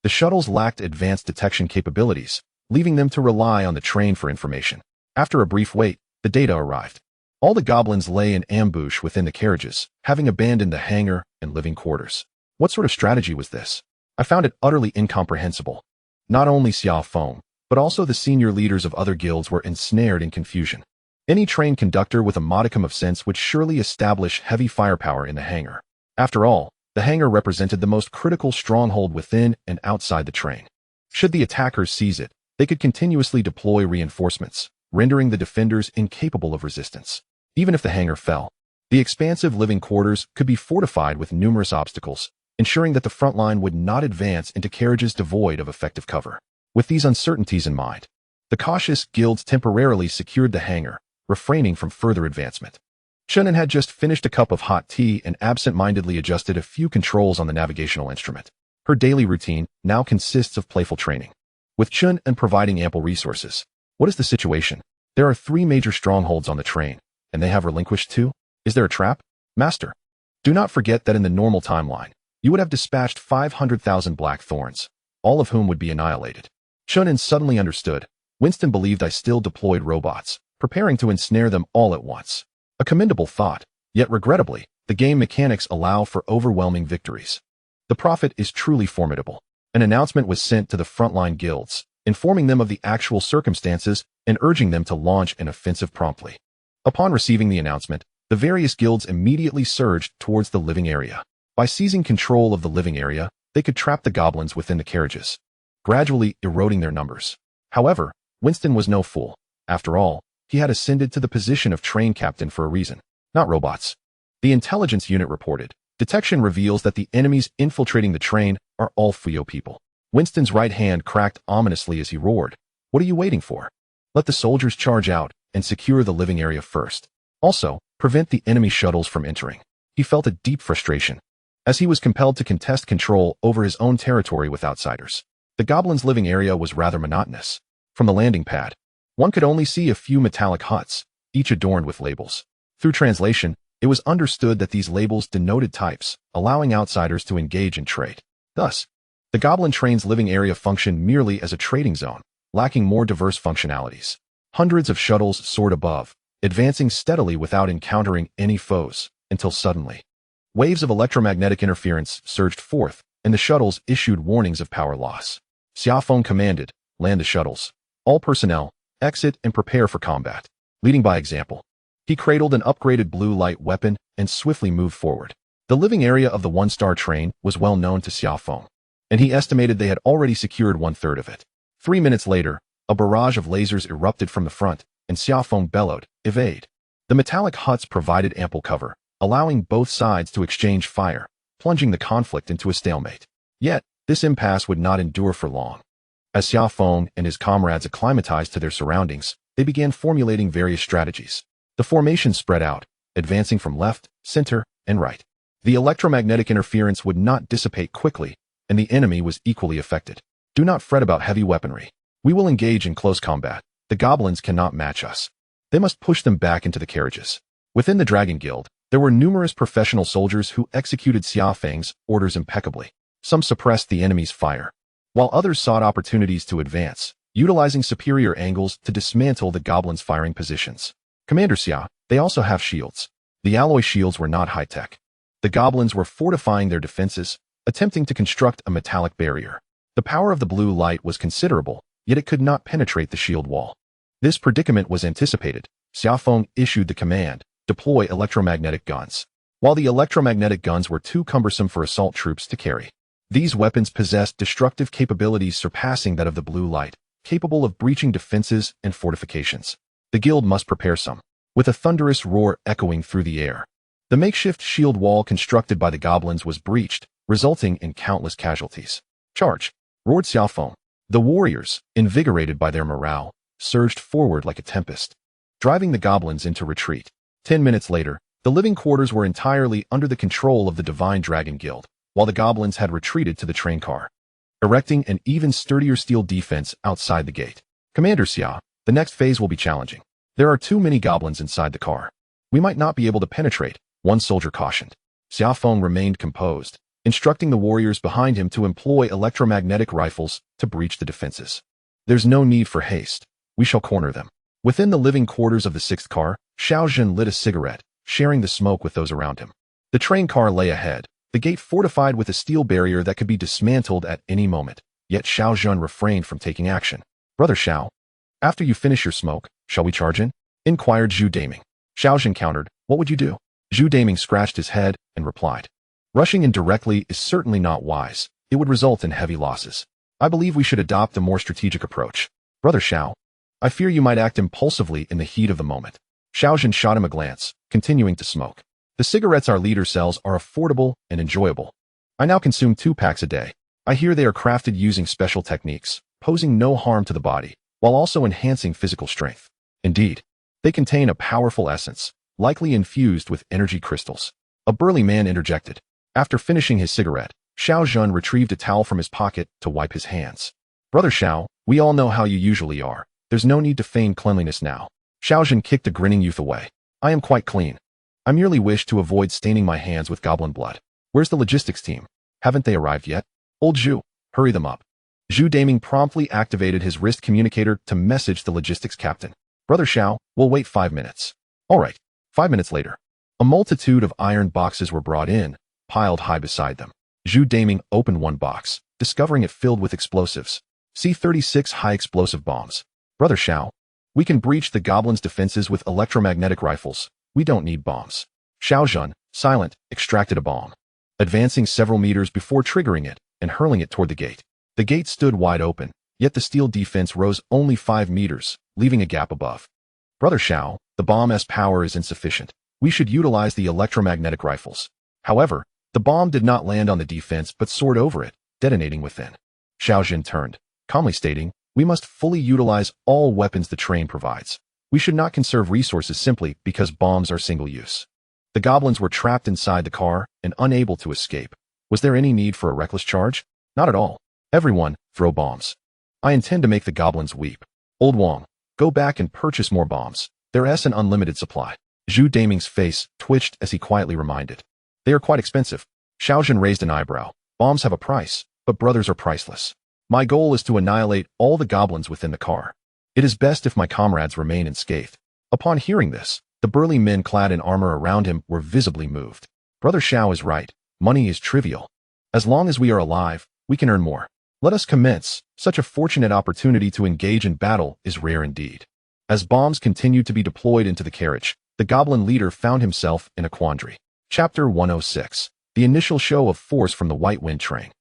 Speaker 1: the shuttles lacked advanced detection capabilities, leaving them to rely on the train for information. After a brief wait, the data arrived. All the goblins lay in ambush within the carriages, having abandoned the hangar and living quarters. What sort of strategy was this? I found it utterly incomprehensible. Not only Xiaofeng, but also the senior leaders of other guilds were ensnared in confusion. Any train conductor with a modicum of sense would surely establish heavy firepower in the hangar. After all, the hangar represented the most critical stronghold within and outside the train. Should the attackers seize it, they could continuously deploy reinforcements, rendering the defenders incapable of resistance. Even if the hangar fell, the expansive living quarters could be fortified with numerous obstacles, ensuring that the front line would not advance into carriages devoid of effective cover. With these uncertainties in mind, the cautious guilds temporarily secured the hangar, refraining from further advancement. Chen An had just finished a cup of hot tea and absent-mindedly adjusted a few controls on the navigational instrument. Her daily routine now consists of playful training. With Chen An providing ample resources, what is the situation? There are 3 major strongholds on the train, and they have relinquished 2? Is there a trap? Master, do not forget that in the normal timeline, you would have dispatched 500,000 black thorns, all of whom would be annihilated. Chen An suddenly understood. Winston believed I still deployed robots, preparing to ensnare them all at once. A commendable thought, yet regrettably, the game mechanics allow for overwhelming victories. The profit is truly formidable. An announcement was sent to the frontline guilds, informing them of the actual circumstances and urging them to launch an offensive promptly. Upon receiving the announcement, the various guilds immediately surged towards the living area. By seizing control of the living area, they could trap the goblins within the carriages, gradually eroding their numbers. However, Winston was no fool. After all, he had ascended to the position of train captain for a reason, not robots. The intelligence unit reported. Detection reveals that the enemies infiltrating the train are all Fuyao people. Winston's right hand cracked ominously as he roared. What are you waiting for? Let the soldiers charge out and secure the living area first. Also, prevent the enemy shuttles from entering. He felt a deep frustration, as he was compelled to contest control over his own territory with outsiders. The goblins' living area was rather monotonous. From the landing pad, one could only see a few metallic huts, each adorned with labels. Through translation, it was understood that these labels denoted types, allowing outsiders to engage in trade. Thus, the goblin train's living area functioned merely as a trading zone, lacking more diverse functionalities. Hundreds of shuttles soared above, advancing steadily without encountering any foes, until suddenly, waves of electromagnetic interference surged forth, and the shuttles issued warnings of power loss. Xiaofeng commanded, land the shuttles. All personnel, exit and prepare for combat. Leading by example, he cradled an upgraded blue light weapon and swiftly moved forward. The living area of the one-star train was well known to Xiaofeng, and he estimated they had already secured 1/3 of it. 3 minutes later, a barrage of lasers erupted from the front, and Xiaofeng bellowed, evade. The metallic huts provided ample cover, allowing both sides to exchange fire, plunging the conflict into a stalemate. Yet, this impasse would not endure for long. As Xiaofeng and his comrades acclimatized to their surroundings, they began formulating various strategies. The formation spread out, advancing from left, center, and right. The electromagnetic interference would not dissipate quickly, and the enemy was equally affected. Do not fret about heavy weaponry. We will engage in close combat. The goblins cannot match us. They must push them back into the carriages. Within the Dragon Guild, there were numerous professional soldiers who executed Xiaofeng's orders impeccably. Some suppressed the enemy's fire, while others sought opportunities to advance, utilizing superior angles to dismantle the goblins' firing positions. Commander Xia, they also have shields. The alloy shields were not high-tech. The goblins were fortifying their defenses, attempting to construct a metallic barrier. The power of the blue light was considerable, yet it could not penetrate the shield wall. This predicament was anticipated. Xiaofeng issued the command, deploy electromagnetic guns. While the electromagnetic guns were too cumbersome for assault troops to carry, these weapons possessed destructive capabilities surpassing that of the blue light, capable of breaching defenses and fortifications. The guild must prepare some. with a thunderous roar echoing through the air. The makeshift shield wall constructed by the goblins was breached, resulting in countless casualties. "Charge!" roared Xiaofeng. The warriors, invigorated by their morale, surged forward like a tempest, driving the goblins into retreat. 10 minutes later, the living quarters were entirely under the control of the Divine Dragon Guild, while the goblins had retreated to the train car, erecting an even sturdier steel defense outside the gate. "Commander Xia, the next phase will be challenging. There are too many goblins inside the car. We might not be able to penetrate," one soldier cautioned. Xiaofeng remained composed, instructing the warriors behind him to employ electromagnetic rifles to breach the defenses. "There's no need for haste. We shall corner them." Within the living quarters of the sixth car, Xiaozhen lit a cigarette, sharing the smoke with those around him. The train car lay ahead, the gate fortified with a steel barrier that could be dismantled at any moment, yet Xiaozhen refrained from taking action. "Brother Xiao, after you finish your smoke, shall we charge in?" inquired Zhu Daming. Xiaozhen countered, "What would you do?" Zhu Daming scratched his head and replied, "Rushing in directly is certainly not wise. It would result in heavy losses. I believe we should adopt a more strategic approach. Brother Xiao, I fear you might act impulsively in the heat of the moment." Xiaozhen shot him a glance, continuing to smoke. "The cigarettes our leader sells are affordable and enjoyable. I now consume 2 packs a day. I hear they are crafted using special techniques, posing no harm to the body, while also enhancing physical strength. Indeed, they contain a powerful essence, likely infused with energy crystals." A burly man interjected. After finishing his cigarette, Xiaozhen retrieved a towel from his pocket to wipe his hands. "Brother Xiao, we all know how you usually are. There's no need to feign cleanliness now." Xiaozhen kicked the grinning youth away. "I am quite clean. I merely wish to avoid staining my hands with goblin blood. Where's the logistics team? Haven't they arrived yet? Old Zhu, hurry them up." Zhu Daming promptly activated his wrist communicator to message the logistics captain. "Brother Xiao, we'll wait 5 minutes." "All right." 5 minutes later, a multitude of iron boxes were brought in, piled high beside them. Zhu Daming opened one box, discovering it filled with explosives. C-36 high-explosive bombs. "Brother Xiao, we can breach the goblins' defenses with electromagnetic rifles. We don't need bombs." Xiaozhen, silent, extracted a bomb, advancing several meters before triggering it and hurling it toward the gate. The gate stood wide open, yet the steel defense rose only 5 meters, leaving a gap above. "Brother Xiao, the bomb's power is insufficient. We should utilize the electromagnetic rifles." However, the bomb did not land on the defense but soared over it, detonating within. Xiaozhen turned, calmly stating, "We must fully utilize all weapons the train provides. We should not conserve resources simply because bombs are single-use." The goblins were trapped inside the car and unable to escape. Was there any need for a reckless charge? Not at all. "Everyone, throw bombs. I intend to make the goblins weep. Old Wang, go back and purchase more bombs. There's an unlimited supply." Zhu Daming's face twitched as he quietly reminded. "They are quite expensive." Xiaozhen raised an eyebrow. "Bombs have a price, but brothers are priceless. My goal is to annihilate all the goblins within the car. It is best if my comrades remain unscathed." Upon hearing this, the burly men clad in armor around him were visibly moved. Brother Xiao is right. Money is trivial. As long as we are alive, we can earn more. Let us commence. Such a fortunate opportunity to engage in battle is rare indeed. As bombs continued to be deployed into the carriage, the goblin leader found himself in a quandary. Chapter 106. The initial show of force from the White Wind train.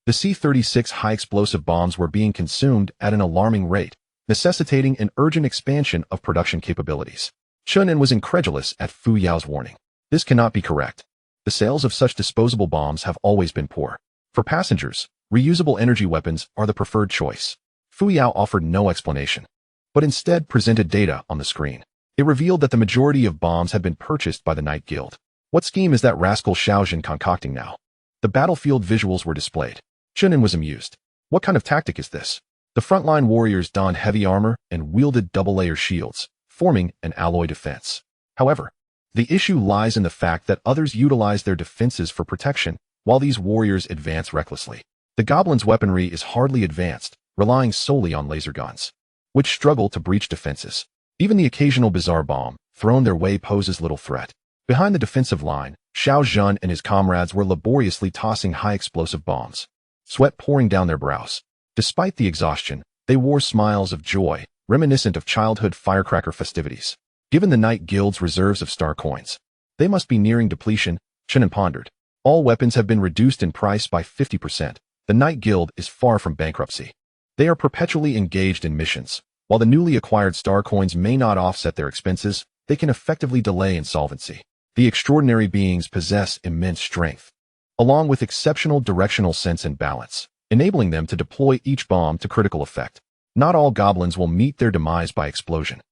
Speaker 1: The C-36 high-explosive bombs were being consumed at an alarming rate, necessitating an urgent expansion of production capabilities. Chen An was incredulous at Fuyao's warning. This cannot be correct. The sales of such disposable bombs have always been poor. For passengers, reusable energy weapons are the preferred choice. Fuyao offered no explanation, but instead presented data on the screen. It revealed that the majority of bombs had been purchased by the Night Guild. What scheme is that rascal Xiaozhen concocting now? The battlefield visuals were displayed. Chen An was amused. What kind of tactic is this? The frontline warriors donned heavy armor and wielded double-layer shields, forming an alloy defense. However, the issue lies in the fact that others utilize their defenses for protection, while these warriors advance recklessly. The goblins' weaponry is hardly advanced, relying solely on laser guns, which struggle to breach defenses. Even the occasional bizarre bomb, thrown their way, poses little threat. Behind the defensive line, Xiaozhen and his comrades were laboriously tossing high-explosive bombs, sweat pouring down their brows. Despite the exhaustion, they wore smiles of joy, reminiscent of childhood firecracker festivities. Given the Night Guild's reserves of star coins, they must be nearing depletion, Chen An pondered. All weapons have been reduced in price by 50%. The Night Guild is far from bankruptcy. They are perpetually engaged in missions. While the newly acquired star coins may not offset their expenses, they can effectively delay insolvency. The extraordinary beings possess immense strength, along with exceptional directional sense and balance, enabling them to deploy each bomb to critical effect. Not all goblins will meet their demise by explosion.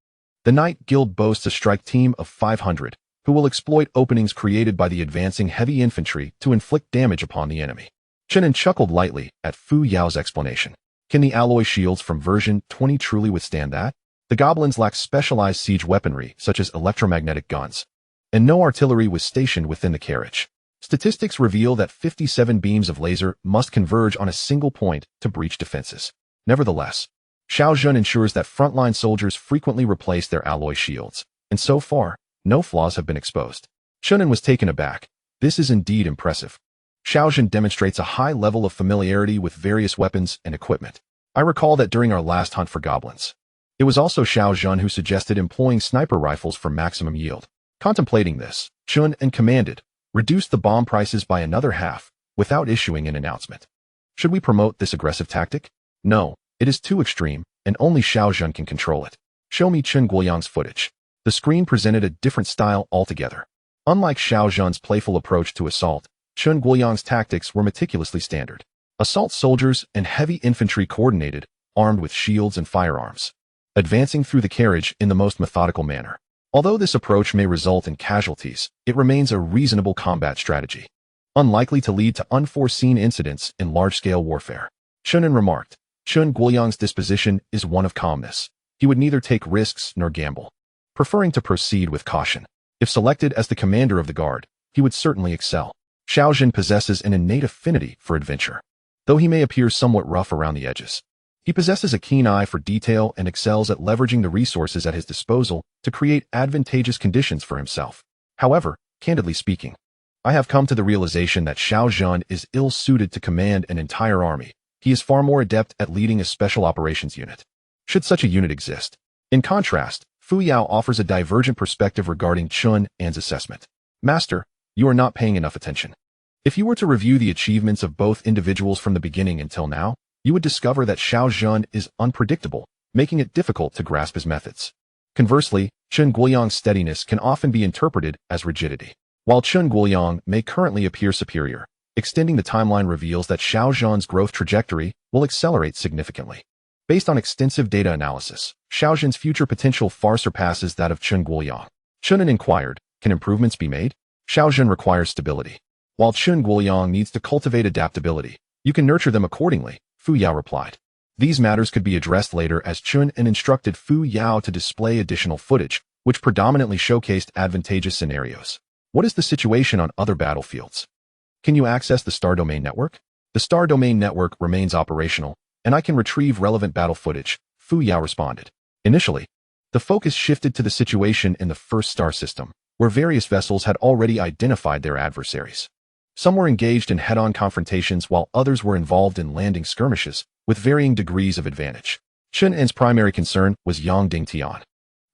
Speaker 1: The Knight Guild boasts a strike team of 500, who will exploit openings created by the advancing heavy infantry to inflict damage upon the enemy. Chen An chuckled lightly at Fuyao's explanation. Can the alloy shields from version 20 truly withstand that? The goblins lack specialized siege weaponry, such as electromagnetic guns, and no artillery was stationed within the carriage. Statistics reveal that 57 beams of laser must converge on a single point to breach defenses. Nevertheless, Xiao Zhen ensures that frontline soldiers frequently replace their alloy shields, and so far, no flaws have been exposed. Chen An was taken aback. This is indeed impressive. Xiao Zhen demonstrates a high level of familiarity with various weapons and equipment. I recall that during our last hunt for goblins, it was also Xiao Zhen who suggested employing sniper rifles for maximum yield. Contemplating this, Chen An commanded, reduce the bomb prices by another half, without issuing an announcement. Should we promote this aggressive tactic? No, it is too extreme, and only Xiao Zhen can control it. Show me Chen Guoyang's footage. The screen presented a different style altogether. Unlike Xiao Zhen's playful approach to assault, Chen Guoyang's tactics were meticulously standard. Assault soldiers and heavy infantry coordinated, armed with shields and firearms, advancing through the carriage in the most methodical manner. Although this approach may result in casualties, it remains a reasonable combat strategy, unlikely to lead to unforeseen incidents in large-scale warfare. Chen An remarked, Chen Guoyang's disposition is one of calmness. He would neither take risks nor gamble, preferring to proceed with caution. If selected as the commander of the guard, he would certainly excel. Xiao Zhen possesses an innate affinity for adventure, though he may appear somewhat rough around the edges. He possesses a keen eye for detail and excels at leveraging the resources at his disposal to create advantageous conditions for himself. However, candidly speaking, I have come to the realization that Xiao Zhen is ill-suited to command an entire army. He is far more adept at leading a special operations unit, should such a unit exist. In contrast, Fuyao offers a divergent perspective regarding Chen An's assessment. Master, you are not paying enough attention. If you were to review the achievements of both individuals from the beginning until now, you would discover that Xiao Zhen is unpredictable, making it difficult to grasp his methods. Conversely, Chen Guoyang's steadiness can often be interpreted as rigidity. While Chen Guoyang may currently appear superior, extending the timeline reveals that Xiao Zhen's growth trajectory will accelerate significantly. Based on extensive data analysis, Xiao Zhen's future potential far surpasses that of Chen Guoyang. Chen An inquired, can improvements be made? Xiao Zhen requires stability, while Chen Guoyang needs to cultivate adaptability. You can nurture them accordingly, Fuyao replied. These matters could be addressed later as Chen An instructed Fuyao to display additional footage, which predominantly showcased advantageous scenarios. What is the situation on other battlefields? Can you access the Star Domain Network? The Star Domain Network remains operational, and I can retrieve relevant battle footage, Fuyao responded. Initially, the focus shifted to the situation in the first star system, where various vessels had already identified their adversaries. Some were engaged in head-on confrontations while others were involved in landing skirmishes, with varying degrees of advantage. Chen An's primary concern was Yang Dingtian,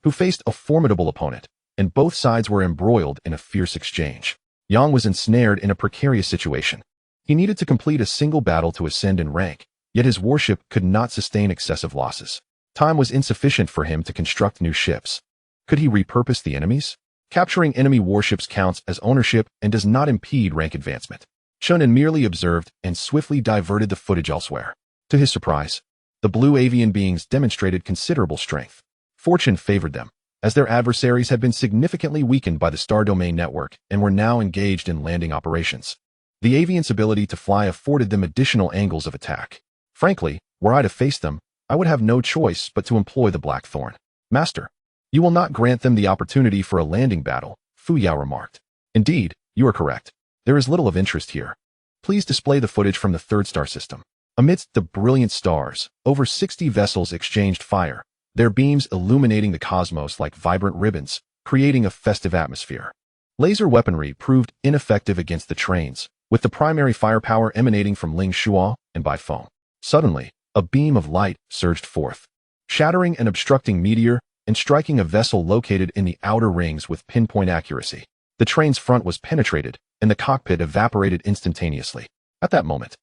Speaker 1: who faced a formidable opponent, and both sides were embroiled in a fierce exchange. Yang was ensnared in a precarious situation. He needed to complete a single battle to ascend in rank, yet his warship could not sustain excessive losses. Time was insufficient for him to construct new ships. Could he repurpose the enemies? Capturing enemy warships counts as ownership and does not impede rank advancement. Chen An merely observed and swiftly diverted the footage elsewhere. To his surprise, the blue avian beings demonstrated considerable strength. Fortune favored them, as their adversaries had been significantly weakened by the Star Domain Network and were now engaged in landing operations. The avians' ability to fly afforded them additional angles of attack. Frankly, were I to face them, I would have no choice but to employ the Blackthorn. Master, you will not grant them the opportunity for a landing battle, Fuyao remarked. Indeed, you are correct. There is little of interest here. Please display the footage from the third star system. Amidst the brilliant stars, over 60 vessels exchanged fire, their beams illuminating the cosmos like vibrant ribbons, creating a festive atmosphere. Laser weaponry proved ineffective against the trains, with the primary firepower emanating from Ling Shuo and Baifeng. Suddenly, a beam of light surged forth, shattering an obstructing meteor and striking a vessel located in the outer rings with pinpoint accuracy. The train's front was penetrated, and the cockpit evaporated instantaneously. At that moment,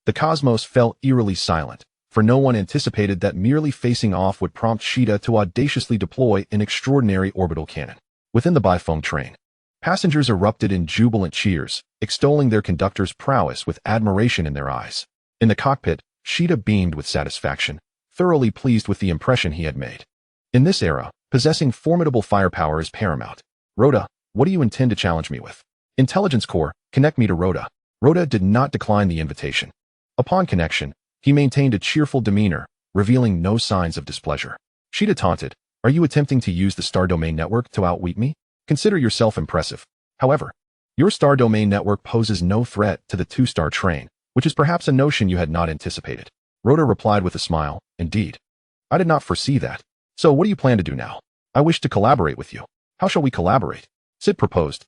Speaker 1: the cosmos fell eerily silent, for no one anticipated that merely facing off would prompt Shida to audaciously deploy an extraordinary orbital cannon. Within the bifoam train, passengers erupted in jubilant cheers, extolling their conductor's prowess with admiration in their eyes. In the cockpit, Shida beamed with satisfaction, thoroughly pleased with the impression he had made. In this era, possessing formidable firepower is paramount. Rhoda, what do you intend to challenge me with? Intelligence Corps, connect me to Rhoda. Rhoda did not decline the invitation. Upon connection, he maintained a cheerful demeanor, revealing no signs of displeasure. Shida taunted, are you attempting to use the star domain network to outwit me? Consider yourself impressive. However, your star domain network poses no threat to the two-star train, which is perhaps a notion you had not anticipated. Rhoda replied with a smile, indeed. I did not foresee that. So what do you plan to do now? I wish to collaborate with you. How shall we collaborate? Sid proposed.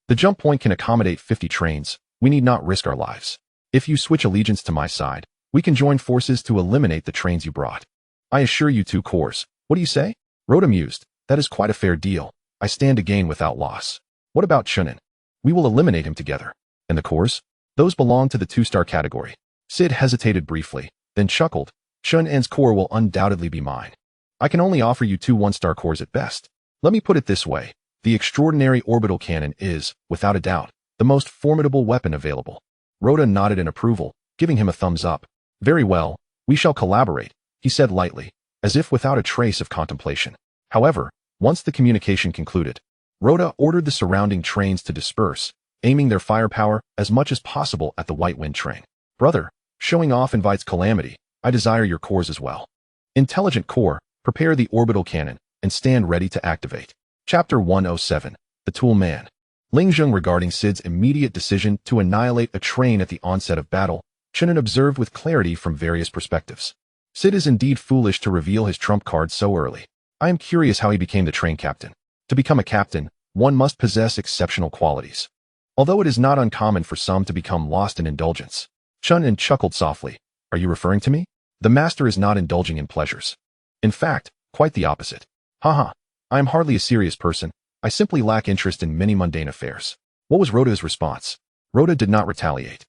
Speaker 1: The jump point can accommodate 50 trains. We need not risk our lives. If you switch allegiance to my side, we can join forces to eliminate the trains you brought. I assure you 2 corps. What do you say? Rhoda mused. That is quite a fair deal. I stand to gain without loss. What about Chen An? We will eliminate him together. And the corps? Those belong to the 2-star category. Sid hesitated briefly, then chuckled. Chen An's corps will undoubtedly be mine. I can only offer you 2 1-star corps at best. Let me put it this way. The extraordinary orbital cannon is, without a doubt, the most formidable weapon available. Rhoda nodded in approval, giving him a thumbs up. Very well, we shall collaborate, he said lightly, as if without a trace of contemplation. However, once the communication concluded, Rhoda ordered the surrounding trains to disperse, aiming their firepower as much as possible at the White Wind train. Brother, showing off invites calamity. I desire your corps as well. Intelligent Corps, prepare the orbital cannon and stand ready to activate. Chapter 107, The Tool Man. Ling Zheng regarding Sid's immediate decision to annihilate a train at the onset of battle, Chen An observed with clarity from various perspectives. Sid is indeed foolish to reveal his trump card so early. I am curious how he became the train captain. To become a captain, one must possess exceptional qualities. Although it is not uncommon for some to become lost in indulgence. Chen An chuckled softly. Are you referring to me? The master is not indulging in pleasures. In fact, quite the opposite. Haha, I am hardly a serious person. I simply lack interest in many mundane affairs. What was Rhoda's response? Rhoda did not retaliate.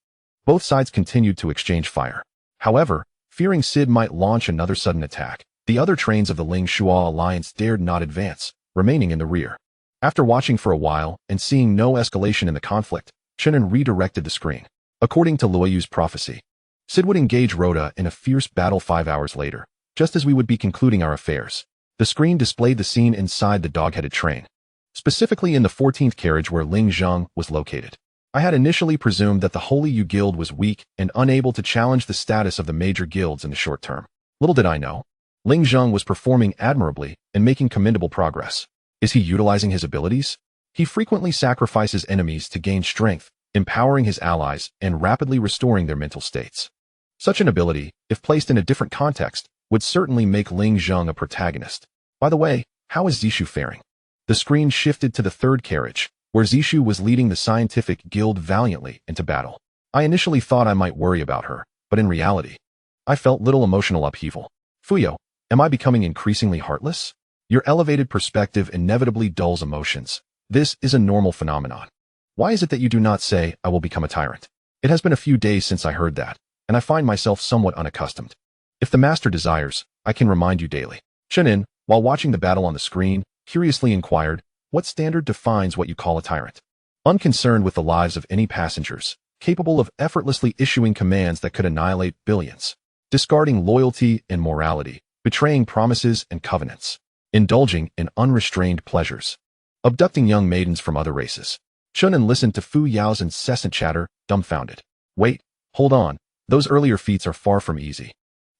Speaker 1: Both sides continued to exchange fire. However, fearing Sid might launch another sudden attack, the other trains of the Ling Shuo alliance dared not advance, remaining in the rear. After watching for a while and seeing no escalation in the conflict, Chen An redirected the screen. According to Luoyu's prophecy, Sid would engage Rhoda in a fierce battle 5 hours later, just as we would be concluding our affairs. The screen displayed the scene inside the dog-headed train, specifically in the 14th carriage where Ling Zheng was located. I had initially presumed that the Holy Yu Guild was weak and unable to challenge the status of the major guilds in the short term. Little did I know, Ling Zheng was performing admirably and making commendable progress. Is he utilizing his abilities? He frequently sacrifices enemies to gain strength, empowering his allies and rapidly restoring their mental states. Such an ability, if placed in a different context, would certainly make Ling Zheng a protagonist. By the way, how is Zishu faring? The screen shifted to the 3rd carriage, where Zishu was leading the scientific guild valiantly into battle. I initially thought I might worry about her, but in reality, I felt little emotional upheaval. Fuyao, am I becoming increasingly heartless? Your elevated perspective inevitably dulls emotions. This is a normal phenomenon. Why is it that you do not say, I will become a tyrant? It has been a few days since I heard that, and I find myself somewhat unaccustomed. If the master desires, I can remind you daily. Chen An, while watching the battle on the screen, curiously inquired, what standard defines what you call a tyrant? Unconcerned with the lives of any passengers, capable of effortlessly issuing commands that could annihilate billions, discarding loyalty and morality, betraying promises and covenants, indulging in unrestrained pleasures, abducting young maidens from other races. Chen An listened to Fuyao's incessant chatter, dumbfounded. Wait, hold on, those earlier feats are far from easy.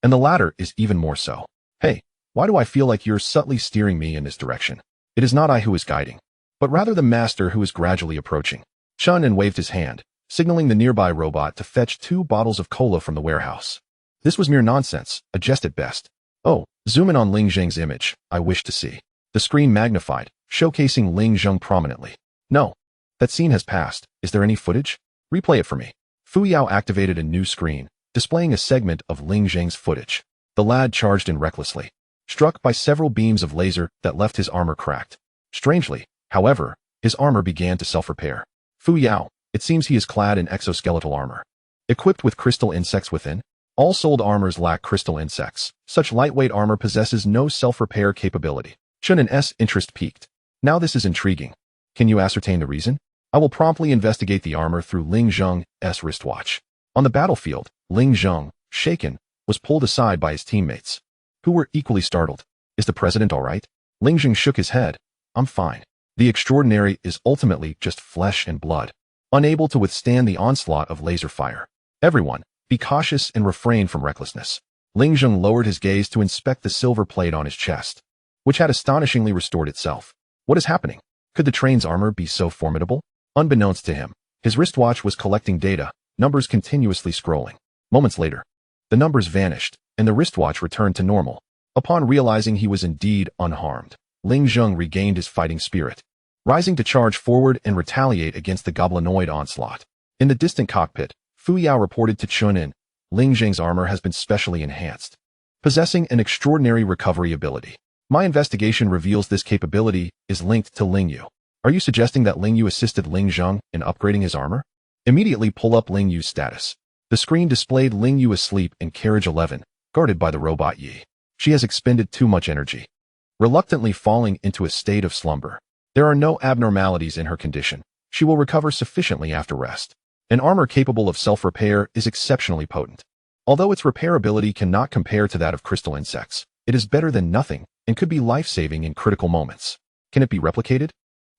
Speaker 1: And the latter is even more so. Hey, why do I feel like you're subtly steering me in this direction? It is not I who is guiding, but rather the master who is gradually approaching. Chen An waved his hand, signaling the nearby robot to fetch 2 bottles of cola from the warehouse. This was mere nonsense, a jest at best. Oh, zoom in on Ling Zheng's image, I wish to see. The screen magnified, showcasing Ling Zheng prominently. No, that scene has passed. Is there any footage? Replay it for me. Fuyao activated a new screen, displaying a segment of Ling Zheng's footage. The lad charged in recklessly, struck by several beams of laser that left his armor cracked. Strangely, however, his armor began to self-repair. Fuyao, it seems he is clad in exoskeletal armor, equipped with crystal insects within. All sold armors lack crystal insects. Such lightweight armor possesses no self-repair capability. Chen An's interest peaked. Now this is intriguing. Can you ascertain the reason? I will promptly investigate the armor through Ling Zheng's wristwatch. On the battlefield, Ling Zheng, shaken, was pulled aside by his teammates, who were equally startled. Is the president all right? Ling Zheng shook his head. I'm fine. The extraordinary is ultimately just flesh and blood, unable to withstand the onslaught of laser fire. Everyone, be cautious and refrain from recklessness. Ling Zheng lowered his gaze to inspect the silver plate on his chest, which had astonishingly restored itself. What is happening? Could the train's armor be so formidable? Unbeknownst to him, his wristwatch was collecting data, numbers continuously scrolling. Moments later, the numbers vanished, and the wristwatch returned to normal. Upon realizing he was indeed unharmed, Ling Zheng regained his fighting spirit, rising to charge forward and retaliate against the goblinoid onslaught. In the distant cockpit, Fuyao reported to Chen An, Ling Zheng's armor has been specially enhanced, possessing an extraordinary recovery ability. My investigation reveals this capability is linked to Ling Yu. Are you suggesting that Ling Yu assisted Ling Zheng in upgrading his armor? Immediately pull up Ling Yu's status. The screen displayed Ling Yu asleep in carriage 11, guarded by the robot Yi. She has expended too much energy, reluctantly falling into a state of slumber. There are no abnormalities in her condition. She will recover sufficiently after rest. An armor capable of self-repair is exceptionally potent. Although its repairability cannot compare to that of crystal insects, it is better than nothing and could be life-saving in critical moments. Can it be replicated?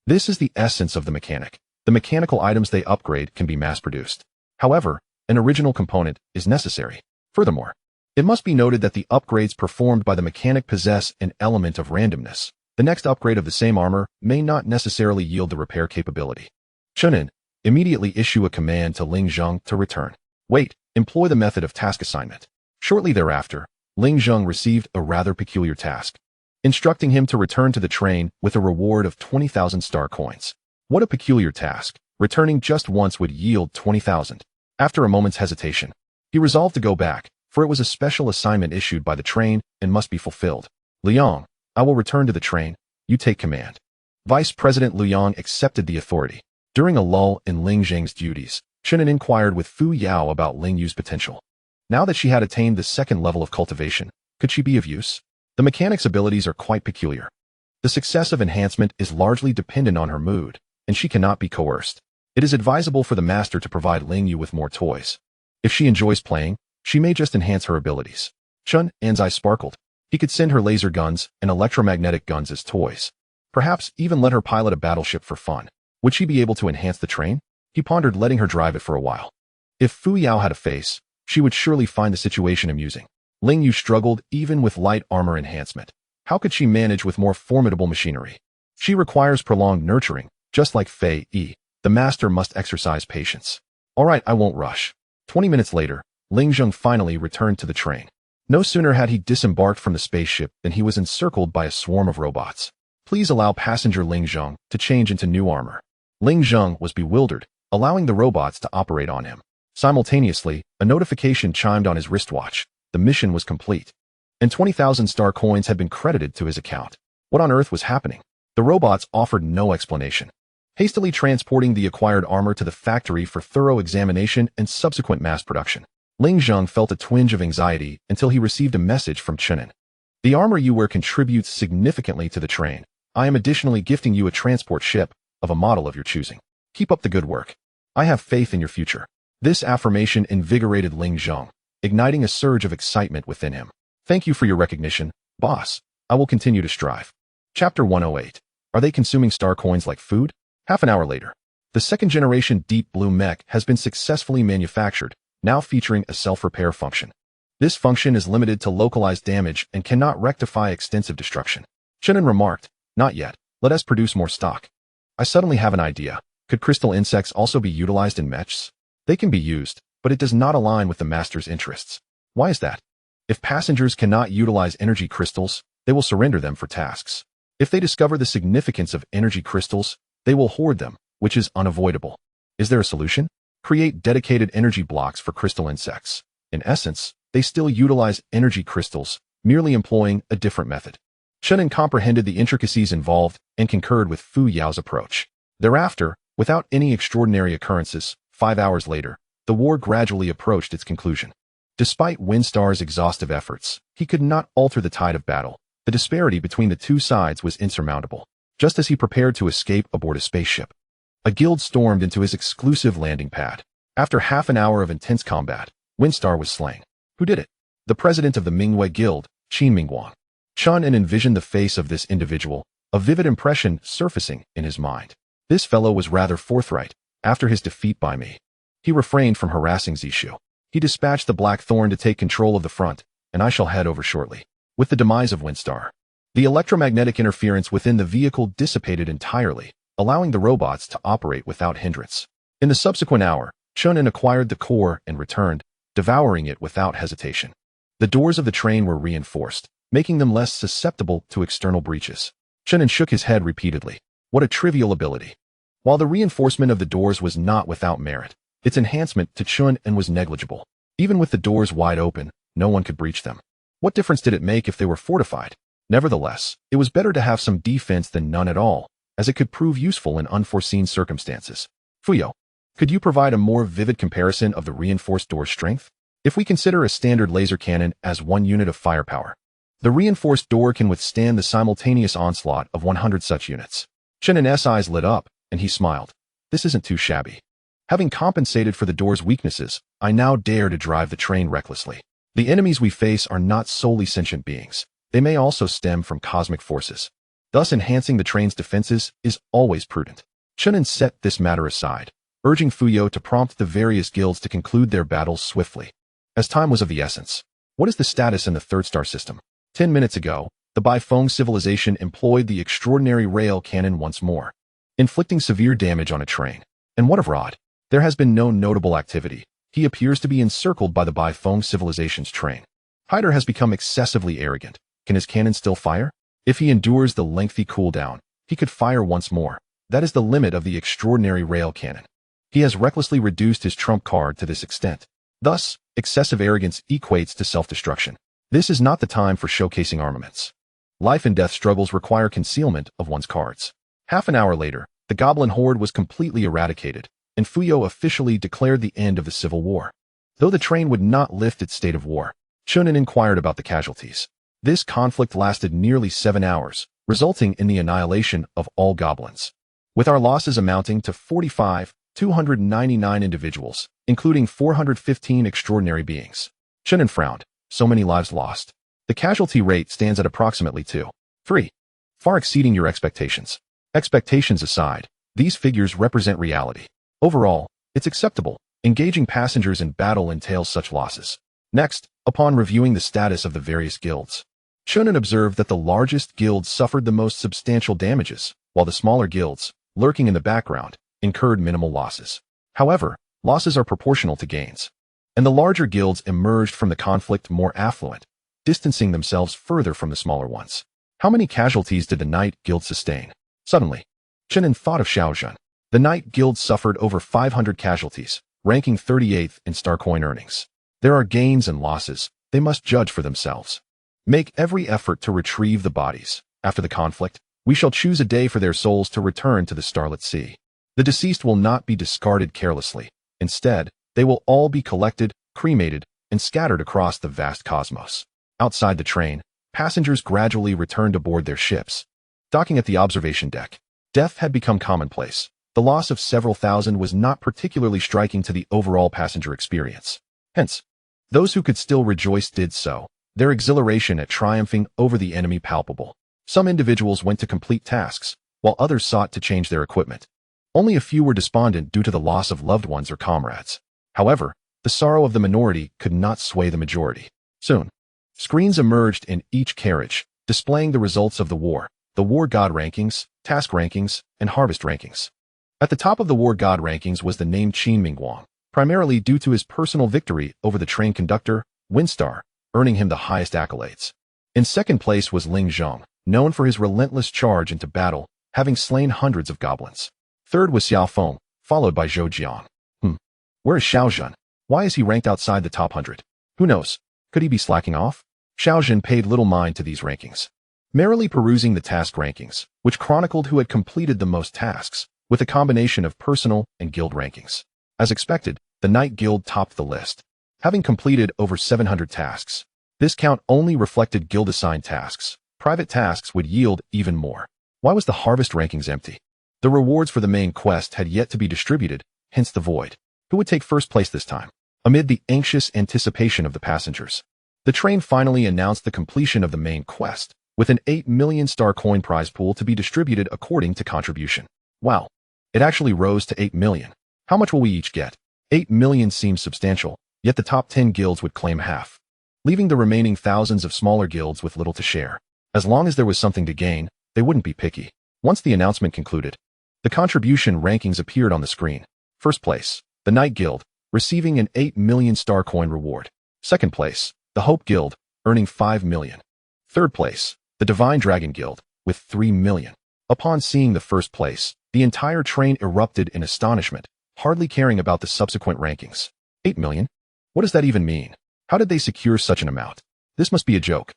Speaker 1: This is the essence of the mechanic. The mechanical items they upgrade can be mass-produced. However, an original component is necessary. Furthermore, it must be noted that the upgrades performed by the mechanic possess an element of randomness. The next upgrade of the same armor may not necessarily yield the repair capability. Chen An, immediately issue a command to Ling Zheng to return. Wait, employ the method of task assignment. Shortly thereafter, Ling Zheng received a rather peculiar task, instructing him to return to the train with a reward of 20,000 star coins. What a peculiar task. Returning just once would yield 20,000. After a moment's hesitation, he resolved to go back, for it was a special assignment issued by the train and must be fulfilled. Liang, I will return to the train. You take command. Vice President Liang accepted the authority. During a lull in Ling Zheng's duties, Chen An inquired with Fuyao about Ling Yu's potential. Now that she had attained the second level of cultivation, could she be of use? The mechanic's abilities are quite peculiar. The success of enhancement is largely dependent on her mood, and she cannot be coerced. It is advisable for the master to provide Ling Yu with more toys. If she enjoys playing, she may just enhance her abilities. Chen An's eyes sparkled. He could send her laser guns and electromagnetic guns as toys. Perhaps even let her pilot a battleship for fun. Would she be able to enhance the train? He pondered letting her drive it for a while. If Fuyao had a face, she would surely find the situation amusing. Ling Yu struggled even with light armor enhancement. How could she manage with more formidable machinery? She requires prolonged nurturing, just like Fei Yi. The master must exercise patience. All right, I won't rush. 20 minutes later, Ling Zheng finally returned to the train. No sooner had he disembarked from the spaceship than he was encircled by a swarm of robots. Please allow passenger Ling Zheng to change into new armor. Ling Zheng was bewildered, allowing the robots to operate on him. Simultaneously, a notification chimed on his wristwatch. The mission was complete, and 20,000 star coins had been credited to his account. What on earth was happening? The robots offered no explanation. Hastily transporting the acquired armor to the factory for thorough examination and subsequent mass production, Ling Zheng felt a twinge of anxiety until he received a message from Chen An. The armor you wear contributes significantly to the train. I am additionally gifting you a transport ship of a model of your choosing. Keep up the good work. I have faith in your future. This affirmation invigorated Ling Zheng, igniting a surge of excitement within him. Thank you for your recognition, boss. I will continue to strive. Chapter 108. Are they consuming star coins like food? Half an hour later, the second-generation Deep Blue mech has been successfully manufactured, now featuring a self-repair function. This function is limited to localized damage and cannot rectify extensive destruction. Chen An remarked, not yet. Let us produce more stock. I suddenly have an idea. Could crystal insects also be utilized in mechs? They can be used, but it does not align with the master's interests. Why is that? If passengers cannot utilize energy crystals, they will surrender them for tasks. If they discover the significance of energy crystals, they will hoard them, which is unavoidable. Is there a solution? Create dedicated energy blocks for crystal insects. In essence, they still utilize energy crystals, merely employing a different method. Chen An comprehended the intricacies involved and concurred with Fuyao's approach. Thereafter, without any extraordinary occurrences, 5 hours later, the war gradually approached its conclusion. Despite Windstar's exhaustive efforts, he could not alter the tide of battle. The disparity between the two sides was insurmountable. Just as he prepared to escape aboard a spaceship, a guild stormed into his exclusive landing pad. After half an hour of intense combat, Windstar was slain. Who did it? The president of the Manhwa Guild, Chen An. Chen An envisioned the face of this individual, a vivid impression surfacing in his mind. This fellow was rather forthright. After his defeat by me, he refrained from harassing Zishu. He dispatched the Black Thorn to take control of the front, and I shall head over shortly. With the demise of Windstar, the electromagnetic interference within the vehicle dissipated entirely, allowing the robots to operate without hindrance. In the subsequent hour, Chen An acquired the core and returned, devouring it without hesitation. The doors of the train were reinforced, making them less susceptible to external breaches. Chen An shook his head repeatedly. What a trivial ability. While the reinforcement of the doors was not without merit, its enhancement to Chen An was negligible. Even with the doors wide open, no one could breach them. What difference did it make if they were fortified? Nevertheless, it was better to have some defense than none at all, as it could prove useful in unforeseen circumstances. Fuyao, could you provide a more vivid comparison of the reinforced door strength? If we consider a standard laser cannon as one unit of firepower, the reinforced door can withstand the simultaneous onslaught of 100 such units. Chen An's eyes lit up, and he smiled. This isn't too shabby. Having compensated for the door's weaknesses, I now dare to drive the train recklessly. The enemies we face are not solely sentient beings. They may also stem from cosmic forces. Thus, enhancing the train's defenses is always prudent. Chen An set this matter aside, urging Fuyao to prompt the various guilds to conclude their battles swiftly, as time was of the essence. What is the status in the third star system? 10 minutes ago, the Beifeng civilization employed the extraordinary rail cannon once more, inflicting severe damage on a train. And what of Rod? There has been no notable activity. He appears to be encircled by the Beifeng civilization's train. Hyder has become excessively arrogant. Can his cannon still fire? If he endures the lengthy cooldown, he could fire once more. That is the limit of the extraordinary rail cannon. He has recklessly reduced his trump card to this extent. Thus, excessive arrogance equates to self-destruction. This is not the time for showcasing armaments. Life and death struggles require concealment of one's cards. Half an hour later, the goblin horde was completely eradicated, and Fuyao officially declared the end of the civil war. Though the train would not lift its state of war, Chen An inquired about the casualties. This conflict lasted nearly 7 hours, resulting in the annihilation of all goblins, with our losses amounting to 45,299 individuals, including 415 extraordinary beings. Chen An frowned. So many lives lost. The casualty rate stands at approximately 2.3, far exceeding your expectations. Expectations aside, these figures represent reality. Overall, it's acceptable. Engaging passengers in battle entails such losses. Next, upon reviewing the status of the various guilds, Chen An observed that the largest guilds suffered the most substantial damages, while the smaller guilds, lurking in the background, incurred minimal losses. However, losses are proportional to gains, and the larger guilds emerged from the conflict more affluent, distancing themselves further from the smaller ones. How many casualties did the Knight Guild sustain? Suddenly, Chen An thought of Xiaozhen. The Knight Guild suffered over 500 casualties, ranking 38th in star coin earnings. There are gains and losses. They must judge for themselves. Make every effort to retrieve the bodies. After the conflict, we shall choose a day for their souls to return to the starlit sea. The deceased will not be discarded carelessly. Instead, they will all be collected, cremated, and scattered across the vast cosmos. Outside the train, passengers gradually returned aboard their ships. Docking at the observation deck, death had become commonplace. The loss of several thousand was not particularly striking to the overall passenger experience. Hence, those who could still rejoice did so, their exhilaration at triumphing over the enemy palpable. Some individuals went to complete tasks, while others sought to change their equipment. Only a few were despondent due to the loss of loved ones or comrades. However, the sorrow of the minority could not sway the majority. Soon, screens emerged in each carriage, displaying the results of the war god rankings, task rankings, and harvest rankings. At the top of the war god rankings was the name Qin Mingguang, primarily due to his personal victory over the train conductor, Windstar, earning him the highest accolades. In second place was Ling Zhong, known for his relentless charge into battle, having slain hundreds of goblins. Third was Xiao Feng, followed by Zhou Jiang. Where is Xiaozhen? Why is he ranked outside the top 100? Who knows? Could he be slacking off? Xiaozhen paid little mind to these rankings, merrily perusing the task rankings, which chronicled who had completed the most tasks, with a combination of personal and guild rankings. As expected, the Knight Guild topped the list. having completed over 700 tasks. This count only reflected guild-assigned tasks. Private tasks would yield even more. Why was the harvest rankings empty? The rewards for the main quest had yet to be distributed, hence the void. Who would take first place this time? Amid the anxious anticipation of the passengers, the train finally announced the completion of the main quest, with an 8 million star coin prize pool to be distributed according to contribution. Wow. It actually rose to 8 million. How much will we each get? 8 million seems substantial, yet the top 10 guilds would claim half, leaving the remaining thousands of smaller guilds with little to share. As long as there was something to gain, they wouldn't be picky. Once the announcement concluded, the contribution rankings appeared on the screen. First place, the Knight Guild, receiving an 8 million star coin reward. Second place, the Hope Guild, earning 5 million. Third place, the Divine Dragon Guild, with 3 million. Upon seeing the first place, the entire train erupted in astonishment, hardly caring about the subsequent rankings. 8 million? What does that even mean? How did they secure such an amount? This must be a joke.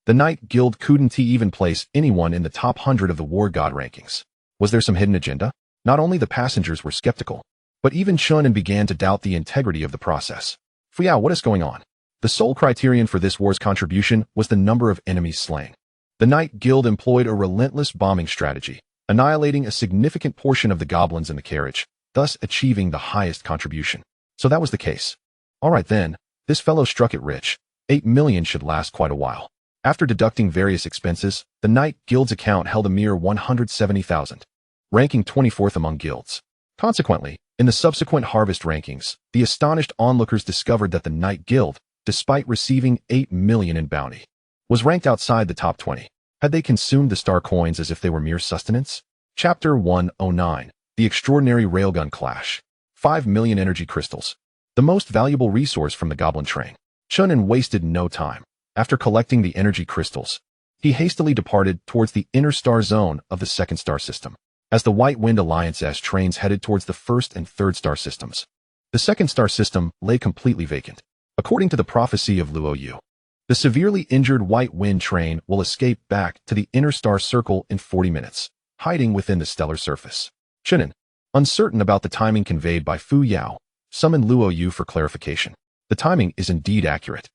Speaker 1: The Knight Guild couldn't even place anyone in the top 100 of the War God rankings. Was there some hidden agenda? Not only the passengers were skeptical, but even Chen An began to doubt the integrity of the process. Fuyao, what is going on? The sole criterion for this war's contribution was the number of enemies slain. The Knight Guild employed a relentless bombing strategy, annihilating a significant portion of the goblins in the carriage, thus achieving the highest contribution. So that was the case. Alright then, this fellow struck it rich. 8 million should last quite a while. After deducting various expenses, the Knight Guild's account held a mere 170,000, ranking 24th among guilds. Consequently, in the subsequent harvest rankings, the astonished onlookers discovered that the Knight Guild, despite receiving 8 million in bounty, was ranked outside the top 20. Had they consumed the star coins as if they were mere sustenance? Chapter 109, The Extraordinary Railgun Clash. 5 million energy crystals. The most valuable resource from the goblin train. Chen An wasted no time. After collecting the energy crystals, he hastily departed towards the inner star zone of the second star system. As the White Wind Alliance's trains headed towards the first and third star systems, the second star system lay completely vacant. According to the prophecy of Luo Yu, the severely injured White Wind train will escape back to the inner star circle in 40 minutes, hiding within the stellar surface. Chen An, uncertain about the timing conveyed by Fuyao, summoned Luo Yu for clarification. The timing is indeed accurate.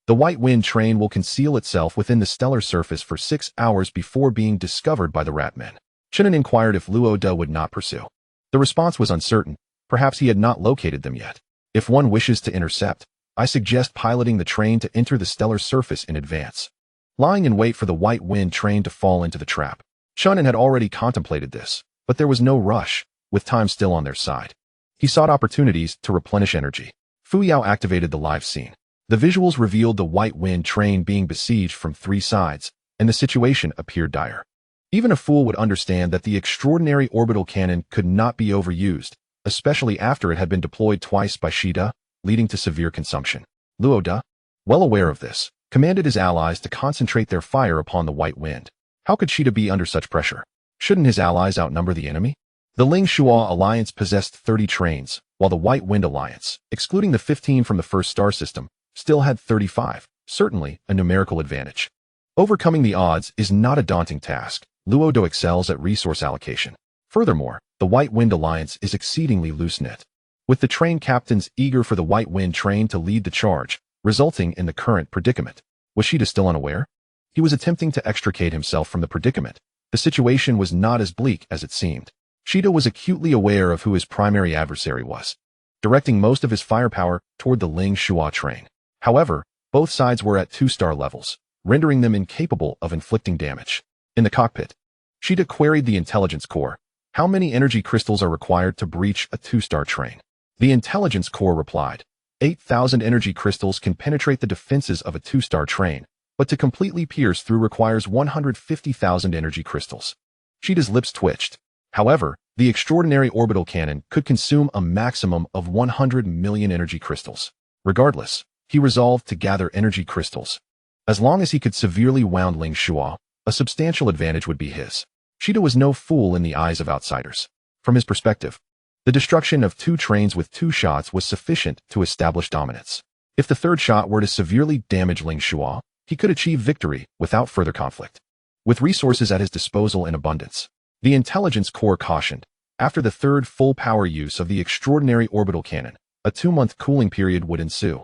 Speaker 1: The White Wind train will conceal itself within the stellar surface for 6 hours before being discovered by the Ratmen. Chen An inquired if Luo Da would not pursue. The response was uncertain. Perhaps he had not located them yet. If one wishes to intercept, I suggest piloting the train to enter the stellar surface in advance, lying in wait for the White Wind train to fall into the trap. Chen An had already contemplated this, but there was no rush, with time still on their side. He sought opportunities to replenish energy. Fuyao activated the live scene. The visuals revealed the White Wind train being besieged from 3 sides, and the situation appeared dire. Even a fool would understand that the extraordinary orbital cannon could not be overused, especially after it had been deployed twice by Shida, leading to severe consumption. Luo Da, well aware of this, commanded his allies to concentrate their fire upon the White Wind. How could Shida be under such pressure? Shouldn't his allies outnumber the enemy? The Ling Shua Alliance possessed 30 trains, while the White Wind Alliance, excluding the 15 from the first star system, still had 35, certainly a numerical advantage. Overcoming the odds is not a daunting task. Luo Da excels at resource allocation. Furthermore, the White Wind Alliance is exceedingly loose-knit, with the train captains eager for the White Wind train to lead the charge, resulting in the current predicament. Was Shida still unaware? He was attempting to extricate himself from the predicament. The situation was not as bleak as it seemed. Shida was acutely aware of who his primary adversary was, directing most of his firepower toward the Ling Shua train. However, both sides were at 2-star levels, rendering them incapable of inflicting damage. In the cockpit, Shida queried the intelligence core. How many energy crystals are required to breach a 2-star train? The intelligence core replied, 8,000 energy crystals can penetrate the defenses of a 2-star train, but to completely pierce through requires 150,000 energy crystals. Shida's lips twitched. However, the extraordinary orbital cannon could consume a maximum of 100 million energy crystals. Regardless, he resolved to gather energy crystals. As long as he could severely wound Ling Shua, a substantial advantage would be his. Shida was no fool in the eyes of outsiders. From his perspective, the destruction of 2 trains with 2 shots was sufficient to establish dominance. If the third shot were to severely damage Ling Shua, he could achieve victory without further conflict. With resources at his disposal in abundance, the intelligence core cautioned, after the third full power use of the extraordinary orbital cannon, a 2-month cooling period would ensue.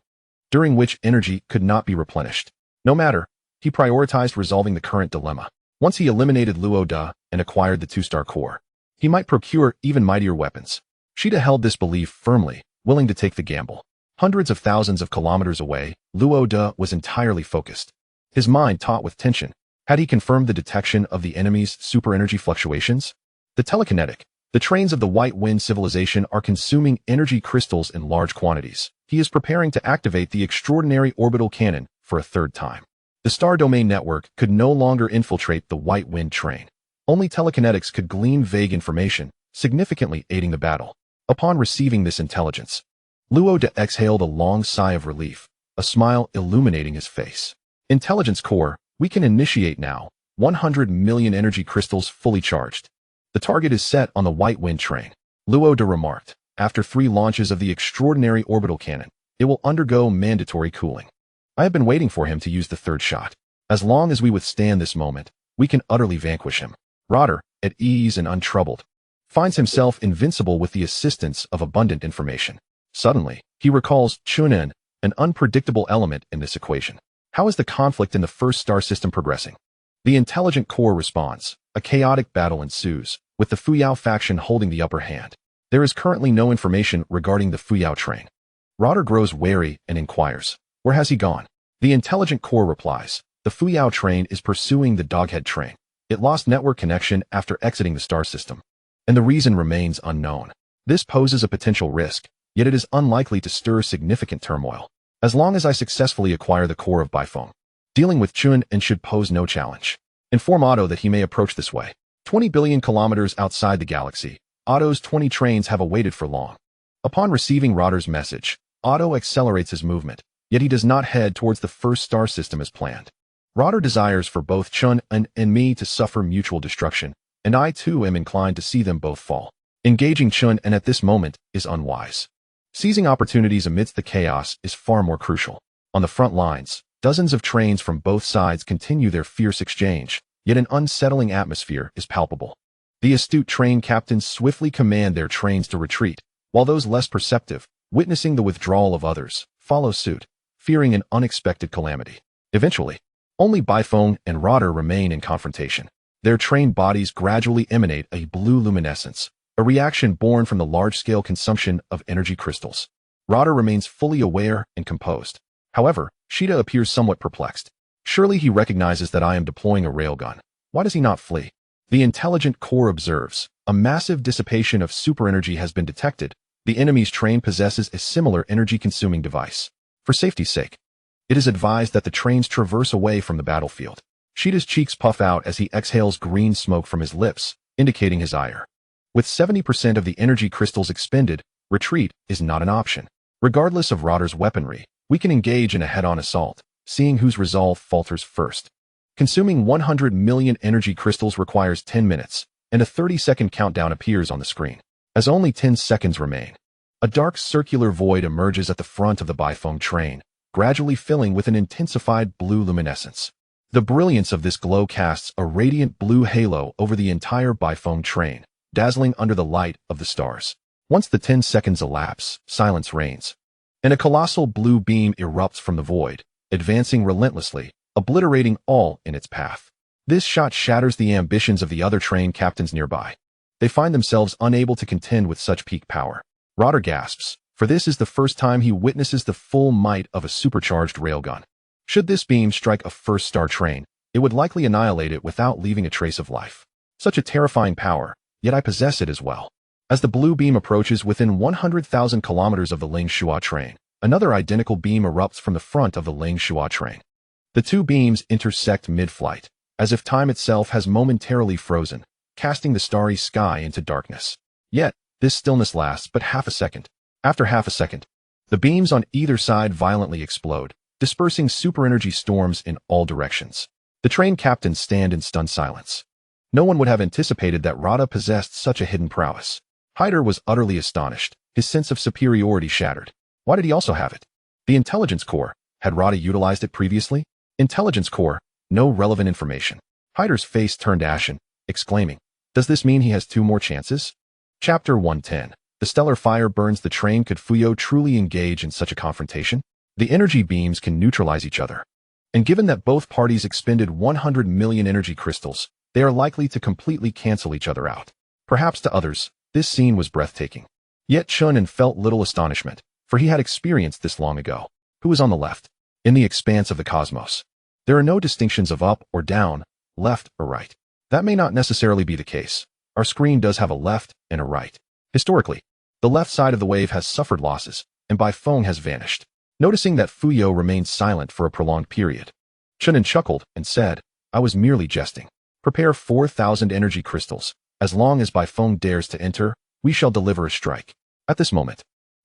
Speaker 1: during which energy could not be replenished. No matter, he prioritized resolving the current dilemma. Once he eliminated Luo Da and acquired the two-star core, he might procure even mightier weapons. Shida held this belief firmly, willing to take the gamble. Hundreds of thousands of kilometers away, Luo Da was entirely focused. His mind taut with tension. Had he confirmed the detection of the enemy's super-energy fluctuations? The telekinetic. The trains of the White Wind civilization are consuming energy crystals in large quantities. He is preparing to activate the extraordinary orbital cannon for a third time. The Star Domain network could no longer infiltrate the White Wind train. Only telekinetics could glean vague information, significantly aiding the battle. Upon receiving this intelligence, Luo Da exhaled a long sigh of relief, a smile illuminating his face. Intelligence core, we can initiate now. 100 million energy crystals fully charged. The target is set on the White Wind train. Luo Da remarked. After 3 launches of the extraordinary orbital cannon, it will undergo mandatory cooling. I have been waiting for him to use the third shot. As long as we withstand this moment, we can utterly vanquish him. Rotter, at ease and untroubled, finds himself invincible with the assistance of abundant information. Suddenly, he recalls Chen An, an unpredictable element in this equation. How is the conflict in the first star system progressing? The intelligent core responds. A chaotic battle ensues, with the Fuyao faction holding the upper hand. There is currently no information regarding the Fuyao train. Rotter grows wary and inquires, where has he gone? The intelligent core replies, the Fuyao train is pursuing the Doghead train. It lost network connection after exiting the star system, and the reason remains unknown. This poses a potential risk, yet it is unlikely to stir significant turmoil. As long as I successfully acquire the core of Bifeng, dealing with Chen An should pose no challenge. Inform Otto that he may approach this way. 20 billion kilometers outside the galaxy, Otto's 20 trains have awaited for long. Upon receiving Rotter's message, Otto accelerates his movement, yet he does not head towards the first star system as planned. Rotter desires for both Chen An and me to suffer mutual destruction, and I too am inclined to see them both fall. Engaging Chen An at this moment is unwise. Seizing opportunities amidst the chaos is far more crucial. On the front lines, dozens of trains from both sides continue their fierce exchange, yet an unsettling atmosphere is palpable. The astute train captains swiftly command their trains to retreat, while those less perceptive, witnessing the withdrawal of others, follow suit, fearing an unexpected calamity. Eventually, only Bifeng and Rotter remain in confrontation. Their train bodies gradually emanate a blue luminescence, a reaction born from the large-scale consumption of energy crystals. Rotter remains fully aware and composed. However, Shida appears somewhat perplexed. Surely he recognizes that I am deploying a railgun. Why does he not flee? The intelligent core observes. A massive dissipation of super-energy has been detected. The enemy's train possesses a similar energy-consuming device. For safety's sake, it is advised that the trains traverse away from the battlefield. Shida's cheeks puff out as he exhales green smoke from his lips, indicating his ire. With 70% of the energy crystals expended, retreat is not an option. Regardless of Rotter's weaponry, we can engage in a head-on assault, seeing whose resolve falters first. Consuming 100 million energy crystals requires 10 minutes, and a 30-second countdown appears on the screen. As only 10 seconds remain, a dark circular void emerges at the front of the Bifeng train, gradually filling with an intensified blue luminescence. The brilliance of this glow casts a radiant blue halo over the entire Bifeng train, dazzling under the light of the stars. Once the 10 seconds elapse, silence reigns, and a colossal blue beam erupts from the void, advancing relentlessly, obliterating all in its path. This shot shatters the ambitions of the other train captains nearby. They find themselves unable to contend with such peak power. Rotter gasps, for this is the first time he witnesses the full might of a supercharged railgun. Should this beam strike a first-star train, it would likely annihilate it without leaving a trace of life. Such a terrifying power, yet I possess it as well. As the blue beam approaches within 100,000 kilometers of the Ling Shua train, another identical beam erupts from the front of the Ling Shua train. The two beams intersect mid-flight, as if time itself has momentarily frozen, casting the starry sky into darkness. Yet, this stillness lasts but half a second. After half a second, the beams on either side violently explode, dispersing super-energy storms in all directions. The train captains stand in stunned silence. No one would have anticipated that Rotter possessed such a hidden prowess. Hyder was utterly astonished, his sense of superiority shattered. Why did he also have it? The intelligence core. Had Rotter utilized it previously? Intelligence core. No relevant information. Hyder's face turned ashen, exclaiming, does this mean he has 2 more chances? Chapter 110. The stellar fire burns the train. Could Fuyao truly engage in such a confrontation? The energy beams can neutralize each other. And given that both parties expended 100 million energy crystals, they are likely to completely cancel each other out. Perhaps to others, this scene was breathtaking. Yet Chen An felt little astonishment, for he had experienced this long ago. Who was on the left? In the expanse of the cosmos. There are no distinctions of up or down, left or right. That may not necessarily be the case. Our screen does have a left and a right. Historically, the left side of the wave has suffered losses, and Beifeng has vanished. Noticing that Fuyao remained silent for a prolonged period, Chen An chuckled and said, I was merely jesting. Prepare 4,000 energy crystals. As long as Beifeng dares to enter, we shall deliver a strike. At this moment,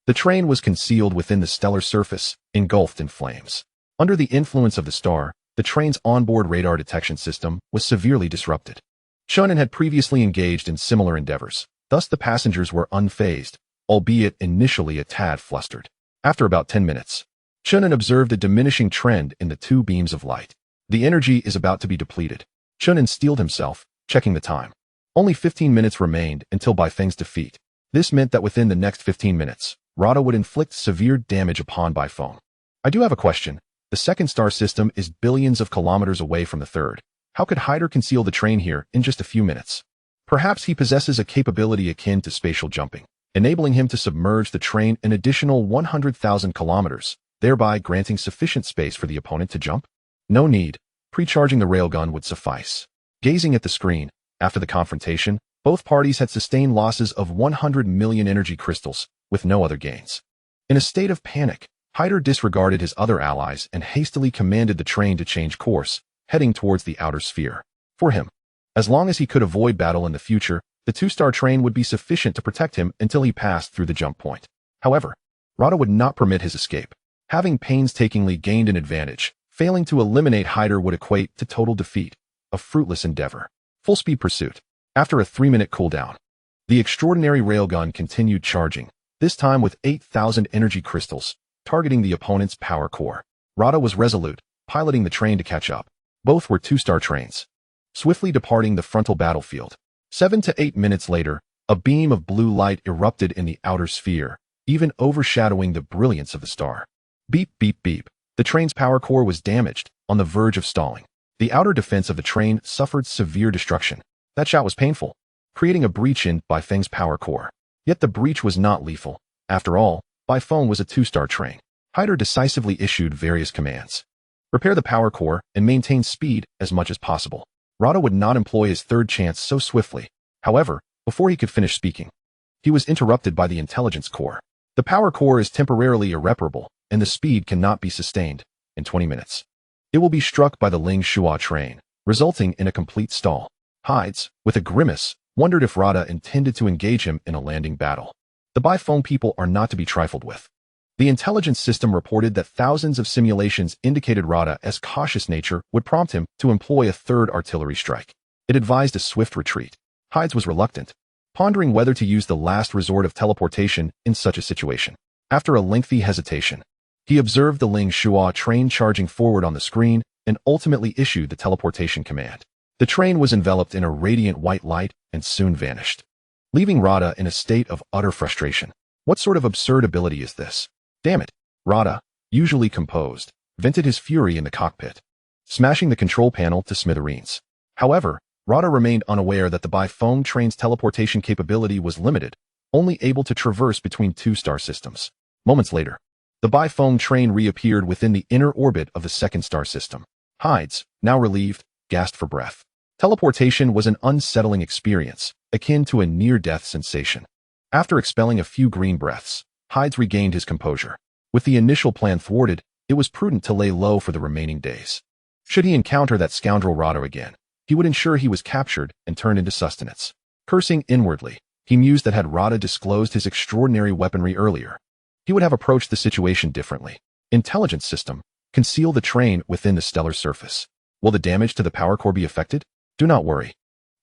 Speaker 1: the train was concealed within the stellar surface, engulfed in flames. Under the influence of the star, the train's onboard radar detection system was severely disrupted. Chen An had previously engaged in similar endeavors, thus the passengers were unfazed, albeit initially a tad flustered. After about 10 minutes, Chen An observed a diminishing trend in the two beams of light. The energy is about to be depleted. Chen An steeled himself, checking the time. Only 15 minutes remained until Beifeng's defeat. This meant that within the next 15 minutes, Rada would inflict severe damage upon Beifeng. I do have a question. The second star system is billions of kilometers away from the third. How could Hyder conceal the train here in just a few minutes? Perhaps he possesses a capability akin to spatial jumping, enabling him to submerge the train an additional 100,000 kilometers, thereby granting sufficient space for the opponent to jump? No need. Pre-charging the railgun would suffice. Gazing at the screen, after the confrontation, both parties had sustained losses of 100 million energy crystals, with no other gains. In a state of panic, Hyder disregarded his other allies and hastily commanded the train to change course, heading towards the outer sphere. For him, as long as he could avoid battle in the future, the two-star train would be sufficient to protect him until he passed through the jump point. However, Rada would not permit his escape. Having painstakingly gained an advantage, failing to eliminate Hyder would equate to total defeat, a fruitless endeavor. Full-speed pursuit. After a 3-minute cooldown, the extraordinary railgun continued charging, this time with 8,000 energy crystals, targeting the opponent's power core. Rada was resolute, piloting the train to catch up. Both were two-star trains, swiftly departing the frontal battlefield. 7 to 8 minutes later, a beam of blue light erupted in the outer sphere, even overshadowing the brilliance of the star. Beep, beep, beep. The train's power core was damaged, on the verge of stalling. The outer defense of the train suffered severe destruction. That shot was painful, creating a breach in Beifeng's power core. Yet the breach was not lethal. After all, Beifeng was a two-star train. Hyder decisively issued various commands. Repair the power core and maintain speed as much as possible. Rada would not employ his third chance so swiftly. However, before he could finish speaking, he was interrupted by the intelligence core. The power core is temporarily irreparable, and the speed cannot be sustained in 20 minutes. It will be struck by the Ling Shua train, resulting in a complete stall. Hides, with a grimace, wondered if Rada intended to engage him in a landing battle. The Beifeng people are not to be trifled with. The intelligence system reported that thousands of simulations indicated Rada as cautious nature would prompt him to employ a third artillery strike. It advised a swift retreat. Hides was reluctant, pondering whether to use the last resort of teleportation in such a situation. After a lengthy hesitation, he observed the Ling Shua train charging forward on the screen and ultimately issued the teleportation command. The train was enveloped in a radiant white light and soon vanished, leaving Rada in a state of utter frustration. What sort of absurd ability is this? Damn it! Rada, usually composed, vented his fury in the cockpit, smashing the control panel to smithereens. However, Rada remained unaware that the Beifeng train's teleportation capability was limited, only able to traverse between two-star systems. Moments later, the Beifeng train reappeared within the inner orbit of the second star system. Hides, now relieved, gasped for breath. Teleportation was an unsettling experience, akin to a near-death sensation. After expelling a few green breaths, Hides regained his composure. With the initial plan thwarted, it was prudent to lay low for the remaining days. Should he encounter that scoundrel Rada again, he would ensure he was captured and turned into sustenance. Cursing inwardly, he mused that had Rada disclosed his extraordinary weaponry earlier, he would have approached the situation differently. Intelligence system, conceal the train within the stellar surface. Will the damage to the power core be affected? Do not worry.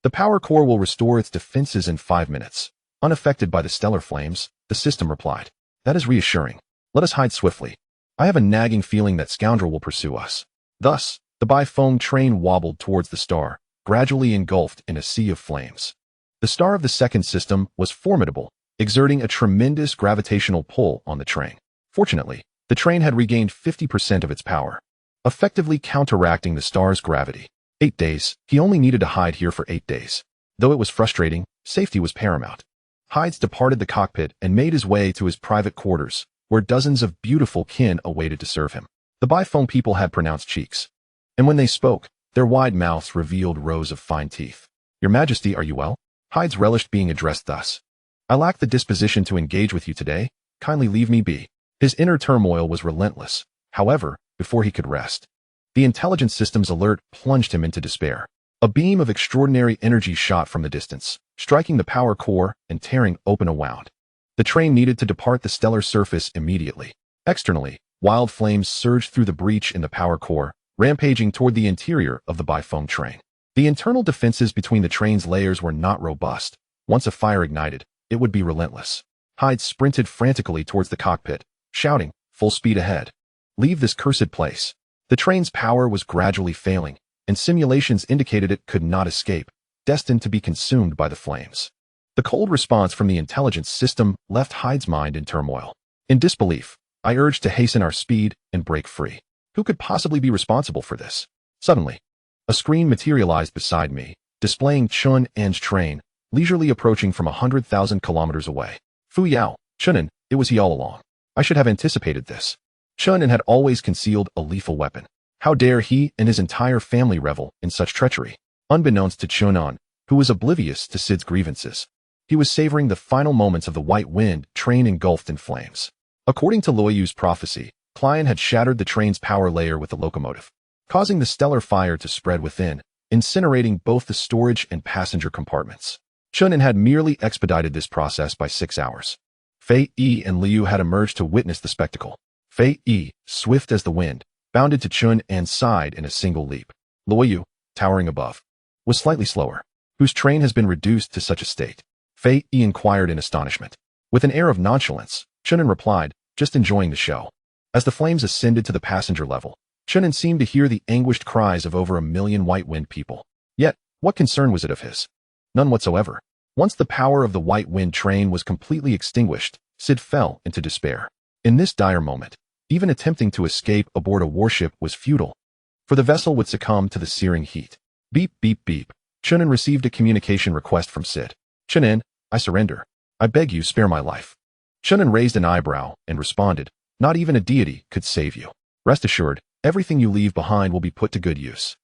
Speaker 1: The power core will restore its defenses in 5 minutes. Unaffected by the stellar flames, the system replied. That is reassuring. Let us hide swiftly. I have a nagging feeling that scoundrel will pursue us. Thus, the Beifeng train wobbled towards the star, gradually engulfed in a sea of flames. The star of the second system was formidable, exerting a tremendous gravitational pull on the train. Fortunately, The train had regained 50% of its power, effectively counteracting the star's gravity. 8 days. He only needed to hide here for 8 days. Though it was frustrating, safety was paramount. Hydes departed the cockpit and made his way to his private quarters, where dozens of beautiful kin awaited to serve him. The Behemoth people had pronounced cheeks, and when they spoke, their wide mouths revealed rows of fine teeth. Your Majesty, are you well? Hydes relished being addressed thus. I lack the disposition to engage with you today. Kindly leave me be. His inner turmoil was relentless. However, before he could rest, the intelligence system's alert plunged him into despair. A beam of extraordinary energy shot from the distance, striking the power core and tearing open a wound. The train needed to depart the stellar surface immediately. Externally, wild flames surged through the breach in the power core, rampaging toward the interior of the Behemoth train. The internal defenses between the train's layers were not robust. Once a fire ignited, it would be relentless. Hyde sprinted frantically towards the cockpit, shouting, "Full speed ahead. Leave this cursed place." The train's power was gradually failing, and simulations indicated it could not escape, destined to be consumed by the flames. The cold response from the intelligence system left Hyde's mind in turmoil. In disbelief, I urged to hasten our speed and break free. Who could possibly be responsible for this? Suddenly, a screen materialized beside me, displaying Chen An's train, leisurely approaching from 100,000 kilometers away. Fuyao, Chen An, it was he all along. I should have anticipated this. Chen An had always concealed a lethal weapon. How dare he and his entire family revel in such treachery? Unbeknownst to Chen An, who was oblivious to Sid's grievances, he was savoring the final moments of the white wind train engulfed in flames. According to Loyu's prophecy, Clion had shattered the train's power layer with the locomotive, causing the stellar fire to spread within, incinerating both the storage and passenger compartments. Chen An had merely expedited this process by 6 hours. Fei Yi and Liu had emerged to witness the spectacle. Fei Yi, swift as the wind, bounded to Chen An's side in a single leap. Loyu, towering above, was slightly slower. Whose train has been reduced to such a state? Fei Yi inquired in astonishment. With an air of nonchalance, Chen An replied, just enjoying the show. As the flames ascended to the passenger level, Chen An seemed to hear the anguished cries of over 1 million white wind people. Yet, what concern was it of his? None whatsoever. Once the power of the white wind train was completely extinguished, Sid fell into despair. In this dire moment, even attempting to escape aboard a warship was futile, for the vessel would succumb to the searing heat. Beep, beep, beep. Chen An received a communication request from Sid. Chen An, I surrender. I beg you, spare my life. Chen An raised an eyebrow and responded, not even a deity could save you. Rest assured, everything you leave behind will be put to good use.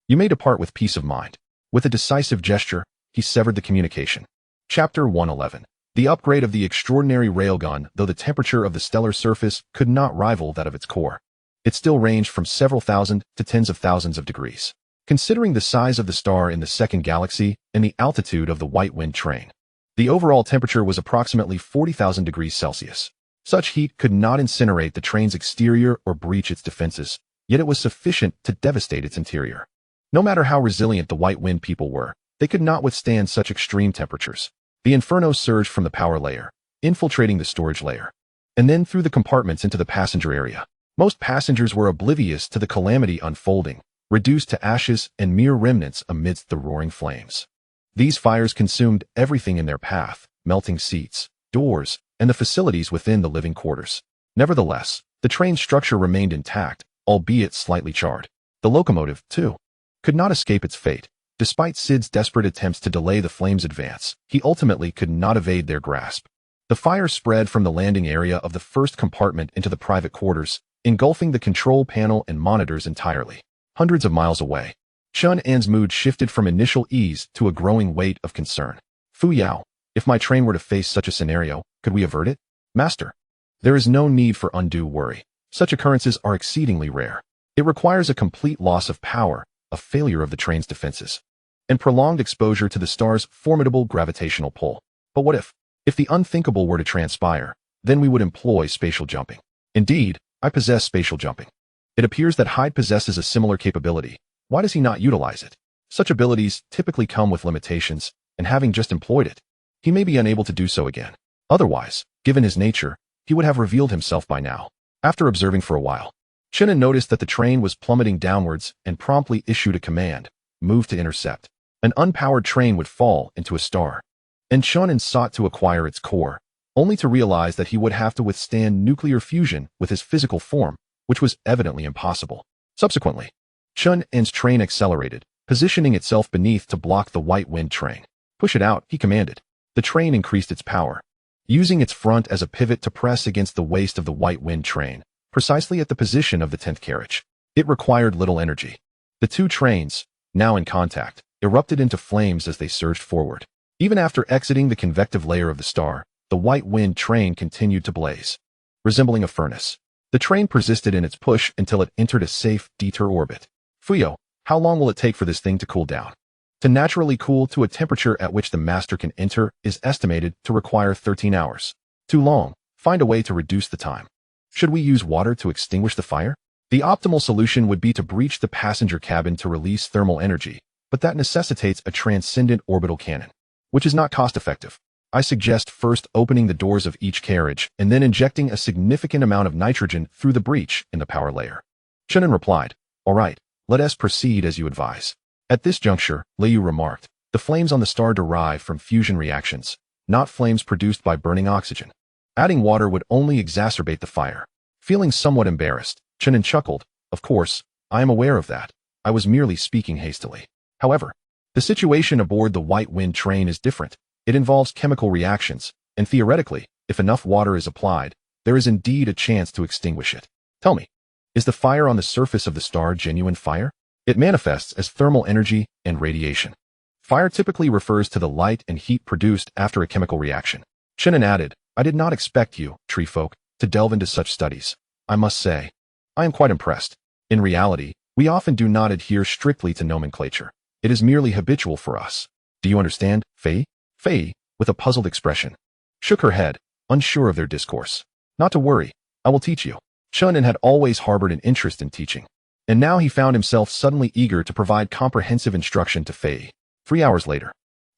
Speaker 1: You may depart with peace of mind. With a decisive gesture, he severed the communication. Chapter 111. The upgrade of the extraordinary railgun, though the temperature of the stellar surface could not rival that of its core. It still ranged from several thousand to tens of thousands of degrees. Considering the size of the star in the second galaxy and the altitude of the white wind train, the overall temperature was approximately 40,000 degrees Celsius. Such heat could not incinerate the train's exterior or breach its defenses, yet it was sufficient to devastate its interior. No matter how resilient the white wind people were, they could not withstand such extreme temperatures. The inferno surged from the power layer, infiltrating the storage layer, and then through the compartments into the passenger area. Most passengers were oblivious to the calamity unfolding, reduced to ashes and mere remnants amidst the roaring flames. These fires consumed everything in their path, melting seats, doors, and the facilities within the living quarters. Nevertheless, the train's structure remained intact, albeit slightly charred. The locomotive, too, could not escape its fate. Despite Sid's desperate attempts to delay the flames' advance, he ultimately could not evade their grasp. The fire spread from the landing area of the first compartment into the private quarters, engulfing the control panel and monitors entirely. Hundreds of miles away, Chen An's mood shifted from initial ease to a growing weight of concern. Fuyao, if my train were to face such a scenario, could we avert it? Master, there is no need for undue worry. Such occurrences are exceedingly rare. It requires a complete loss of power, a failure of the train's defenses, and prolonged exposure to the star's formidable gravitational pull. But what if? If the unthinkable were to transpire, then we would employ spatial jumping. Indeed, I possess spatial jumping. It appears that Hyde possesses a similar capability. Why does he not utilize it? Such abilities typically come with limitations, and having just employed it, he may be unable to do so again. Otherwise, given his nature, he would have revealed himself by now. After observing for a while, Chen An noticed that the train was plummeting downwards and promptly issued a command, move to intercept. An unpowered train would fall into a star, and Chen An sought to acquire its core, only to realize that he would have to withstand nuclear fusion with his physical form, which was evidently impossible. Subsequently, Chen An's train accelerated, positioning itself beneath to block the white wind train. Push it out, he commanded. The train increased its power, using its front as a pivot to press against the waist of the white wind train, precisely at the position of the 10th carriage. It required little energy. The two trains, now in contact, erupted into flames as they surged forward. Even after exiting the convective layer of the star, the white wind train continued to blaze, resembling a furnace. The train persisted in its push until it entered a safe detour orbit. Fuyao, how long will it take for this thing to cool down? To naturally cool to a temperature at which the master can enter is estimated to require 13 hours. Too long. Find a way to reduce the time. Should we use water to extinguish the fire? The optimal solution would be to breach the passenger cabin to release thermal energy, but that necessitates a transcendent orbital cannon, which is not cost-effective. I suggest first opening the doors of each carriage and then injecting a significant amount of nitrogen through the breach in the power layer. Chen An replied, "All right, let us proceed as you advise." At this juncture, Liu remarked, "The flames on the star derive from fusion reactions, not flames produced by burning oxygen. Adding water would only exacerbate the fire." Feeling somewhat embarrassed, Chen An chuckled, "Of course, I am aware of that. I was merely speaking hastily. However, the situation aboard the White Wind train is different. It involves chemical reactions, and theoretically, if enough water is applied, there is indeed a chance to extinguish it. Tell me, is the fire on the surface of the star genuine fire? It manifests as thermal energy and radiation. Fire typically refers to the light and heat produced after a chemical reaction." Chen An added, "I did not expect you, tree folk, to delve into such studies. I must say, I am quite impressed. In reality, we often do not adhere strictly to nomenclature. It is merely habitual for us. Do you understand, Fei?" Fei, with a puzzled expression, shook her head, unsure of their discourse. "Not to worry, I will teach you." Chen An had always harbored an interest in teaching, and now he found himself suddenly eager to provide comprehensive instruction to Fei. 3 hours later,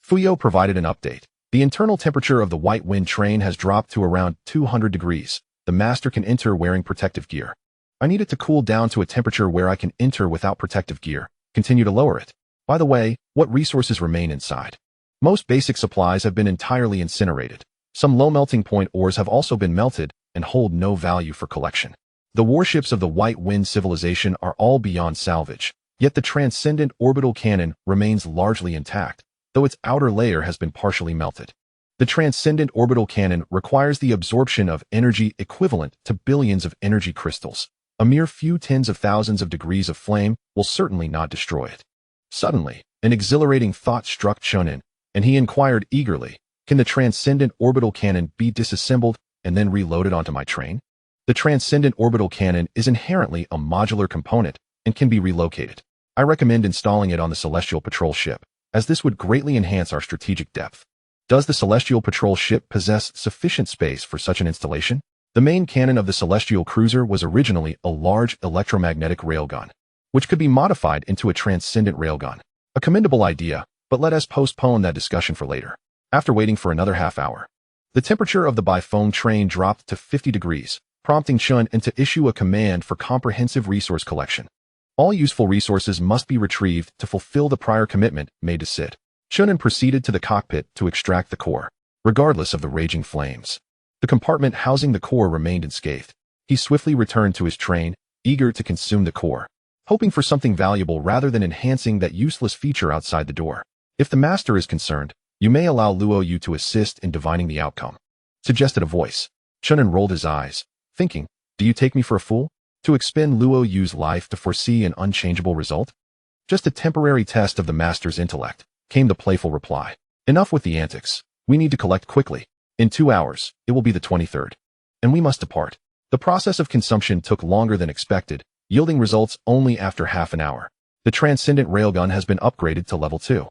Speaker 1: Fuyao provided an update. The internal temperature of the White Wind train has dropped to around 200 degrees. The master can enter wearing protective gear. I need it to cool down to a temperature where I can enter without protective gear. Continue to lower it. By the way, what resources remain inside? Most basic supplies have been entirely incinerated. Some low melting point ores have also been melted and hold no value for collection. The warships of the White Wind civilization are all beyond salvage, yet the transcendent orbital cannon remains largely intact, though its outer layer has been partially melted. The transcendent orbital cannon requires the absorption of energy equivalent to billions of energy crystals. A mere few tens of thousands of degrees of flame will certainly not destroy it. Suddenly, an exhilarating thought struck Chen An, and he inquired eagerly, "Can the transcendent orbital cannon be disassembled and then reloaded onto my train?" The transcendent orbital cannon is inherently a modular component and can be relocated. I recommend installing it on the Celestial Patrol ship, as this would greatly enhance our strategic depth. Does the Celestial Patrol ship possess sufficient space for such an installation? The main cannon of the Celestial Cruiser was originally a large electromagnetic railgun, which could be modified into a transcendent railgun. A commendable idea, but let us postpone that discussion for later. After waiting for another half hour, the temperature of the biphone train dropped to 50 degrees, prompting Chen An to issue a command for comprehensive resource collection. All useful resources must be retrieved to fulfill the prior commitment made to Sid. Chen An proceeded to the cockpit to extract the core, regardless of the raging flames. The compartment housing the core remained unscathed. He swiftly returned to his train, eager to consume the core, hoping for something valuable rather than enhancing that useless feature outside the door. "If the master is concerned, you may allow Luo Yu to assist in divining the outcome," suggested a voice. Chen An rolled his eyes, thinking, "Do you take me for a fool? To expend Luo Yu's life to foresee an unchangeable result? Just a temporary test of the master's intellect," came the playful reply. "Enough with the antics. We need to collect quickly. In 2 hours, it will be the 23rd. And we must depart." The process of consumption took longer than expected, yielding results only after half an hour. The transcendent railgun has been upgraded to level 2.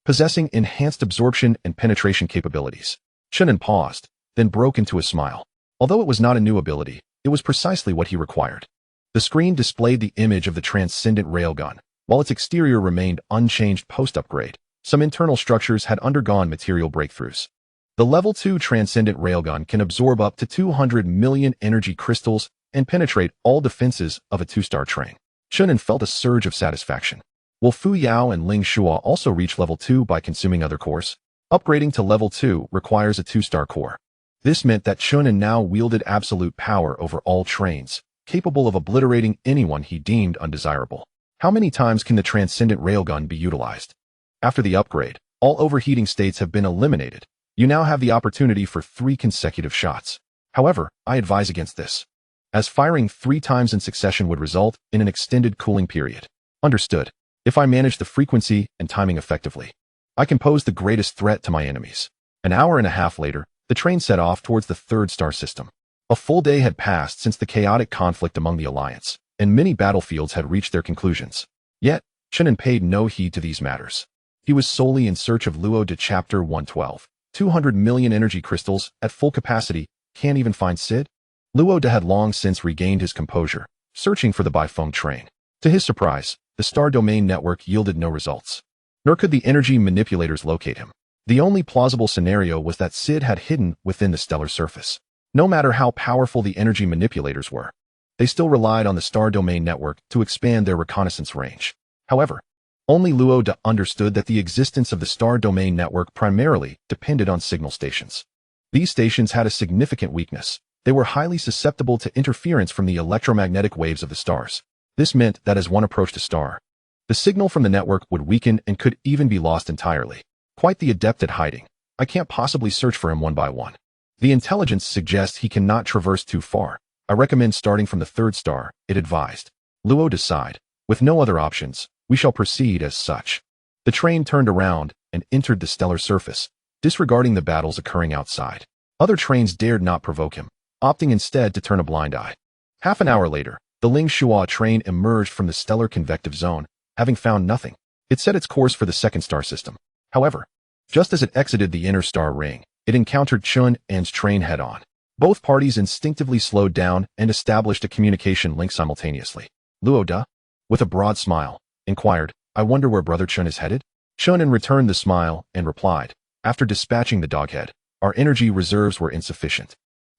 Speaker 1: Possessing enhanced absorption and penetration capabilities. Chen An paused, then broke into a smile. Although it was not a new ability, it was precisely what he required. The screen displayed the image of the transcendent railgun, while its exterior remained unchanged post-upgrade. Some internal structures had undergone material breakthroughs. The level 2 transcendent railgun can absorb up to 200 million energy crystals and penetrate all defenses of a 2-star train. Chen An felt a surge of satisfaction. Will Fuyao and Ling Shua also reach level 2 by consuming other cores? Upgrading to level 2 requires a 2-star core. This meant that Chen An now wielded absolute power over all trains, capable of obliterating anyone he deemed undesirable. How many times can the transcendent railgun be utilized? After the upgrade, all overheating states have been eliminated. You now have the opportunity for 3 consecutive shots. However, I advise against this, as firing 3 times in succession would result in an extended cooling period. Understood. If I manage the frequency and timing effectively, I can pose the greatest threat to my enemies. An hour and a half later, the train set off towards the 3rd star system. A full day had passed since the chaotic conflict among the Alliance, and many battlefields had reached their conclusions. Yet, Chen An paid no heed to these matters. He was solely in search of Luo de Chapter 112. 200 million energy crystals, at full capacity, can't even find Sid? Luo de had long since regained his composure, searching for the Beifeng train. To his surprise, the star domain network yielded no results. Nor could the energy manipulators locate him. The only plausible scenario was that Sid had hidden within the stellar surface. No matter how powerful the energy manipulators were, they still relied on the star domain network to expand their reconnaissance range. However, only Luo de understood that the existence of the star domain network primarily depended on signal stations. These stations had a significant weakness. They were highly susceptible to interference from the electromagnetic waves of the stars. This meant that as one approached a star, the signal from the network would weaken and could even be lost entirely. Quite the adept at hiding. I can't possibly search for him one by one. The intelligence suggests he cannot traverse too far. I recommend starting from the 3rd star, it advised. Luo sighed. With no other options, we shall proceed as such. The train turned around and entered the stellar surface, disregarding the battles occurring outside. Other trains dared not provoke him, opting instead to turn a blind eye. Half an hour later, the Ling Shuo train emerged from the stellar convective zone, having found nothing. It set its course for the 2nd star system. However, just as it exited the inner star ring, it encountered Chen An's train head-on. Both parties instinctively slowed down and established a communication link simultaneously. Luo de, with a broad smile, inquired, I wonder where Brother Chen is headed? Chen An returned the smile and replied, after dispatching the doghead, our energy reserves were insufficient.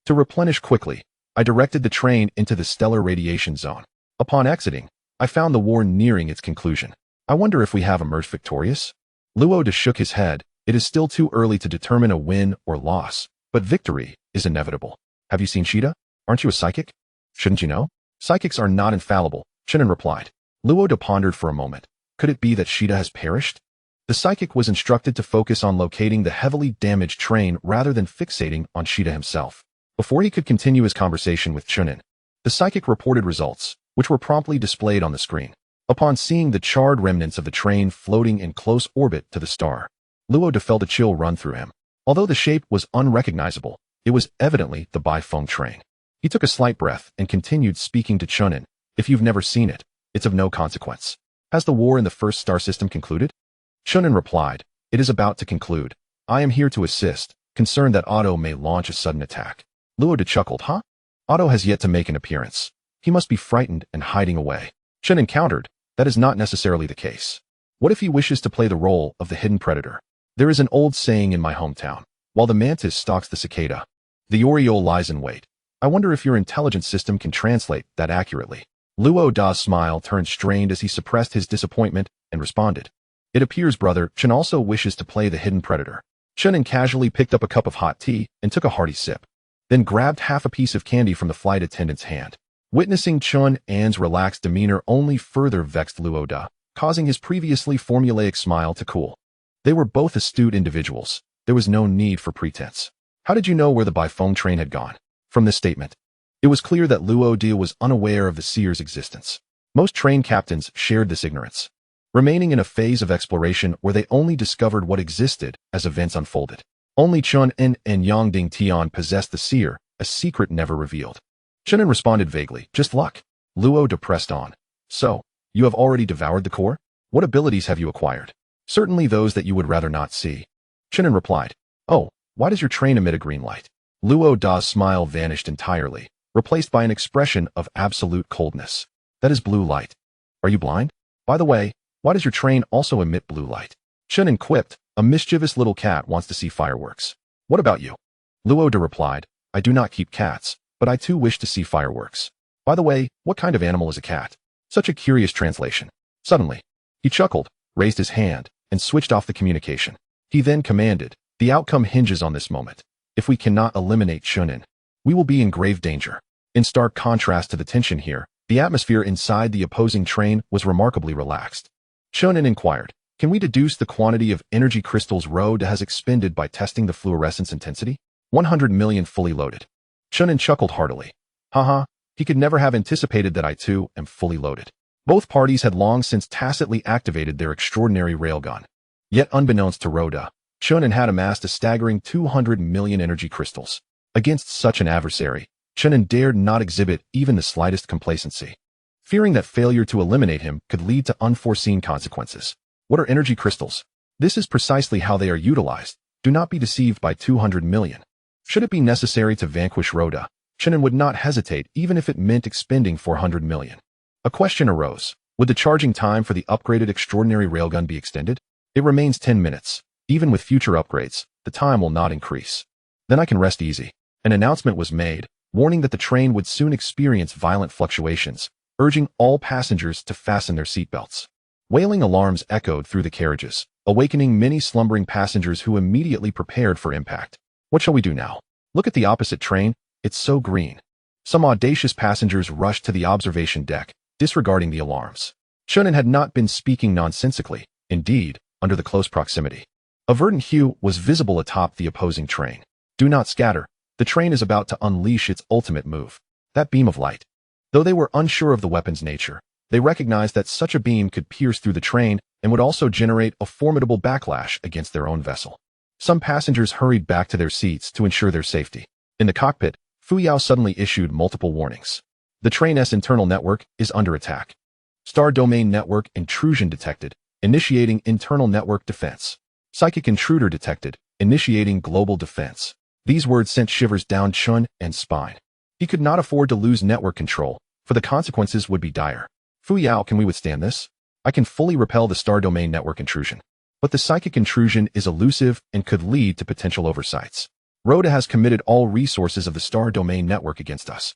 Speaker 1: To replenish quickly, I directed the train into the stellar radiation zone. Upon exiting, I found the war nearing its conclusion. I wonder if we have emerged victorious? Luo de shook his head. It is still too early to determine a win or loss, but victory is inevitable. Have you seen Shida? Aren't you a psychic? Shouldn't you know? Psychics are not infallible, Chen An replied. Luo de pondered for a moment. Could it be that Shida has perished? The psychic was instructed to focus on locating the heavily damaged train rather than fixating on Shida himself. Before he could continue his conversation with Chen An, the psychic reported results, which were promptly displayed on the screen. Upon seeing the charred remnants of the train floating in close orbit to the star, Luo de felt a chill run through him. Although the shape was unrecognizable, it was evidently the Beifeng train. He took a slight breath and continued speaking to Chen An. If you've never seen it, it's of no consequence. Has the war in the 1st star system concluded? Chen An replied, it is about to conclude. I am here to assist, concerned that Otto may launch a sudden attack. Luo de chuckled, huh? Otto has yet to make an appearance. He must be frightened and hiding away. Chen An countered, that is not necessarily the case. What if he wishes to play the role of the hidden predator? There is an old saying in my hometown, while the mantis stalks the cicada, the oriole lies in wait. I wonder if your intelligence system can translate that accurately. Luo Da's smile turned strained as he suppressed his disappointment and responded. It appears Brother Chen also wishes to play the hidden predator. Chen An casually picked up a cup of hot tea and took a hearty sip, then grabbed half a piece of candy from the flight attendant's hand. Witnessing Chen An's relaxed demeanor only further vexed Luo Da, causing his previously formulaic smile to cool. They were both astute individuals. There was no need for pretense. How did you know where the Beifeng train had gone? From this statement, it was clear that Luo Da was unaware of the seer's existence. Most train captains shared this ignorance, remaining in a phase of exploration where they only discovered what existed as events unfolded. Only Chen An and Yangding Tian possessed the seer, a secret never revealed. Chen An responded vaguely, just luck. Luo Da pressed on. So, you have already devoured the core? What abilities have you acquired? Certainly those that you would rather not see. Chen An replied, oh, why does your train emit a green light? Luo Da's smile vanished entirely, replaced by an expression of absolute coldness. That is blue light. Are you blind? By the way, why does your train also emit blue light? Chen An quipped, a mischievous little cat wants to see fireworks. What about you? Luo Da replied, I do not keep cats, but I too wish to see fireworks. By the way, what kind of animal is a cat? Such a curious translation. Suddenly, he chuckled, raised his hand, and switched off the communication. He then commanded, the outcome hinges on this moment. If we cannot eliminate Chen An, we will be in grave danger. In stark contrast to the tension here, the atmosphere inside the opposing train was remarkably relaxed. Chen An inquired, "Can we deduce the quantity of energy crystals Rhoda has expended by testing the fluorescence intensity?" 100 million fully loaded. Chen An chuckled heartily. Haha, he could never have anticipated that I too am fully loaded. Both parties had long since tacitly activated their extraordinary railgun. Yet unbeknownst to Rhoda, Chen An had amassed a staggering 200 million energy crystals. Against such an adversary, Chen An dared not exhibit even the slightest complacency, fearing that failure to eliminate him could lead to unforeseen consequences. What are energy crystals? This is precisely how they are utilized. Do not be deceived by 200 million. Should it be necessary to vanquish Rhoda, Chen An would not hesitate even if it meant expending 400 million. A question arose. Would the charging time for the upgraded extraordinary railgun be extended? It remains 10 minutes. Even with future upgrades, the time will not increase. Then I can rest easy. An announcement was made, warning that the train would soon experience violent fluctuations, urging all passengers to fasten their seatbelts. Wailing alarms echoed through the carriages, awakening many slumbering passengers who immediately prepared for impact. What shall we do now? Look at the opposite train, it's so green. Some audacious passengers rushed to the observation deck, disregarding the alarms. Chen An had not been speaking nonsensically, indeed, under the close proximity. A verdant hue was visible atop the opposing train. Do not scatter, the train is about to unleash its ultimate move. That beam of light. Though they were unsure of the weapon's nature, they recognized that such a beam could pierce through the train and would also generate a formidable backlash against their own vessel. Some passengers hurried back to their seats to ensure their safety. In the cockpit, Fuyao suddenly issued multiple warnings. The train's internal network is under attack. Star domain network intrusion detected, initiating internal network defense. Psychic intruder detected, initiating global defense. These words sent shivers down Chen An's spine. He could not afford to lose network control, for the consequences would be dire. Fuyao, can we withstand this? I can fully repel the star domain network intrusion. But the psychic intrusion is elusive and could lead to potential oversights. Rhoda has committed all resources of the star domain network against us.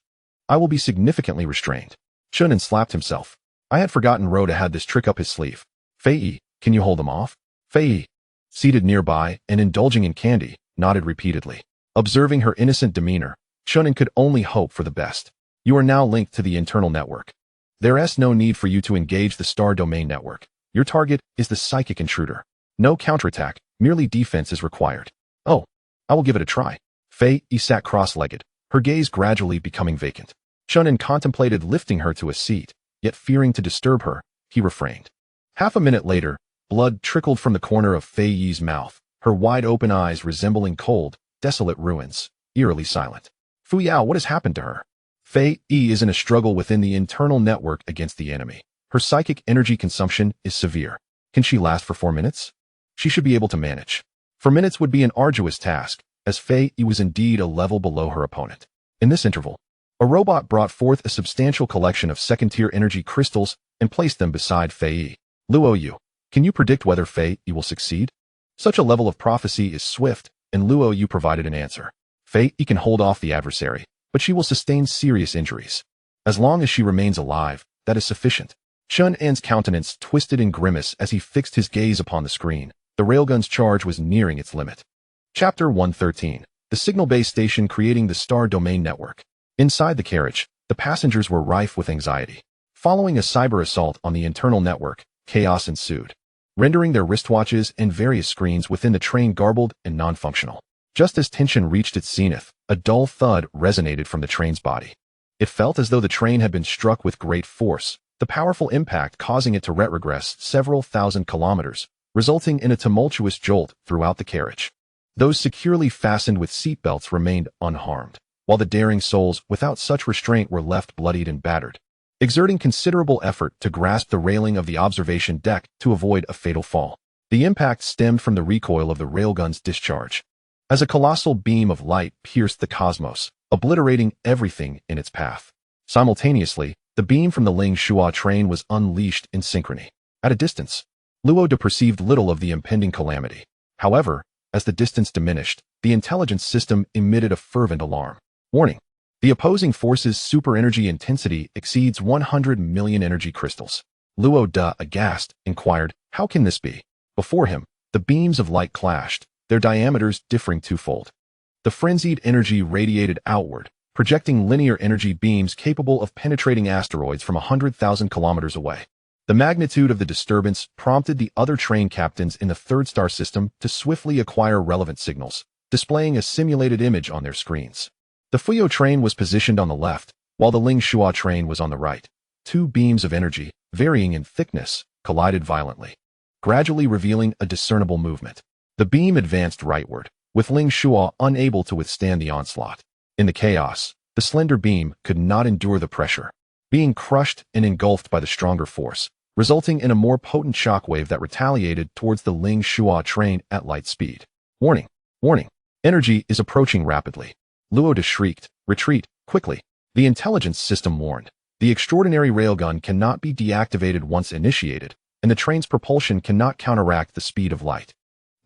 Speaker 1: I will be significantly restrained. Chen An slapped himself. I had forgotten Rhoda had this trick up his sleeve. Fei, can you hold them off? Fei, seated nearby and indulging in candy, nodded repeatedly. Observing her innocent demeanor, Chen An could only hope for the best. You are now linked to the internal network. There is no need for you to engage the star domain network. Your target is the psychic intruder. No counterattack, merely defense is required. Oh, I will give it a try. Fei sat cross-legged, her gaze gradually becoming vacant. Chen An contemplated lifting her to a seat, yet fearing to disturb her, he refrained. Half a minute later, blood trickled from the corner of Fei's mouth, her wide-open eyes resembling cold, desolate ruins, eerily silent. Fuyao, what has happened to her? Fei is in a struggle within the internal network against the enemy. Her psychic energy consumption is severe. Can she last for 4 minutes? She should be able to manage. 4 minutes would be an arduous task, as Fei was indeed a level below her opponent. In this interval, a robot brought forth a substantial collection of second-tier energy crystals and placed them beside Fei. Luo Yu, can you predict whether Fei will succeed? Such a level of prophecy is swift, and Luo Yu provided an answer. Fei can hold off the adversary, but she will sustain serious injuries. As long as she remains alive, that is sufficient. Chen An's countenance twisted in grimace as he fixed his gaze upon the screen. The railgun's charge was nearing its limit. Chapter 113. The signal base station creating the star domain network. Inside the carriage, the passengers were rife with anxiety. Following a cyber assault on the internal network, chaos ensued, rendering their wristwatches and various screens within the train garbled and non-functional. Just as tension reached its zenith, a dull thud resonated from the train's body. It felt as though the train had been struck with great force, the powerful impact causing it to retrogress several thousand kilometers, resulting in a tumultuous jolt throughout the carriage. Those securely fastened with seatbelts remained unharmed, while the daring souls without such restraint were left bloodied and battered, exerting considerable effort to grasp the railing of the observation deck to avoid a fatal fall. The impact stemmed from the recoil of the railgun's discharge, as a colossal beam of light pierced the cosmos, obliterating everything in its path. Simultaneously, the beam from the Ling Shua train was unleashed in synchrony. At a distance, Luo De perceived little of the impending calamity. However, as the distance diminished, the intelligence system emitted a fervent alarm. Warning! The opposing force's super energy intensity exceeds 100 million energy crystals. Luo De, aghast, inquired, how can this be? Before him, the beams of light clashed, their diameters differing twofold. The frenzied energy radiated outward, projecting linear energy beams capable of penetrating asteroids from 100,000 kilometers away. The magnitude of the disturbance prompted the other train captains in the third star system to swiftly acquire relevant signals, displaying a simulated image on their screens. The Fuyao train was positioned on the left, while the Lingshua train was on the right. Two beams of energy, varying in thickness, collided violently, gradually revealing a discernible movement. The beam advanced rightward, with Lingshua unable to withstand the onslaught. In the chaos, the slender beam could not endure the pressure, being crushed and engulfed by the stronger force, resulting in a more potent shockwave that retaliated towards the Lingshua train at light speed. Warning! Warning! Energy is approaching rapidly. Luo shrieked, retreat, quickly. The intelligence system warned. The extraordinary railgun cannot be deactivated once initiated, and the train's propulsion cannot counteract the speed of light.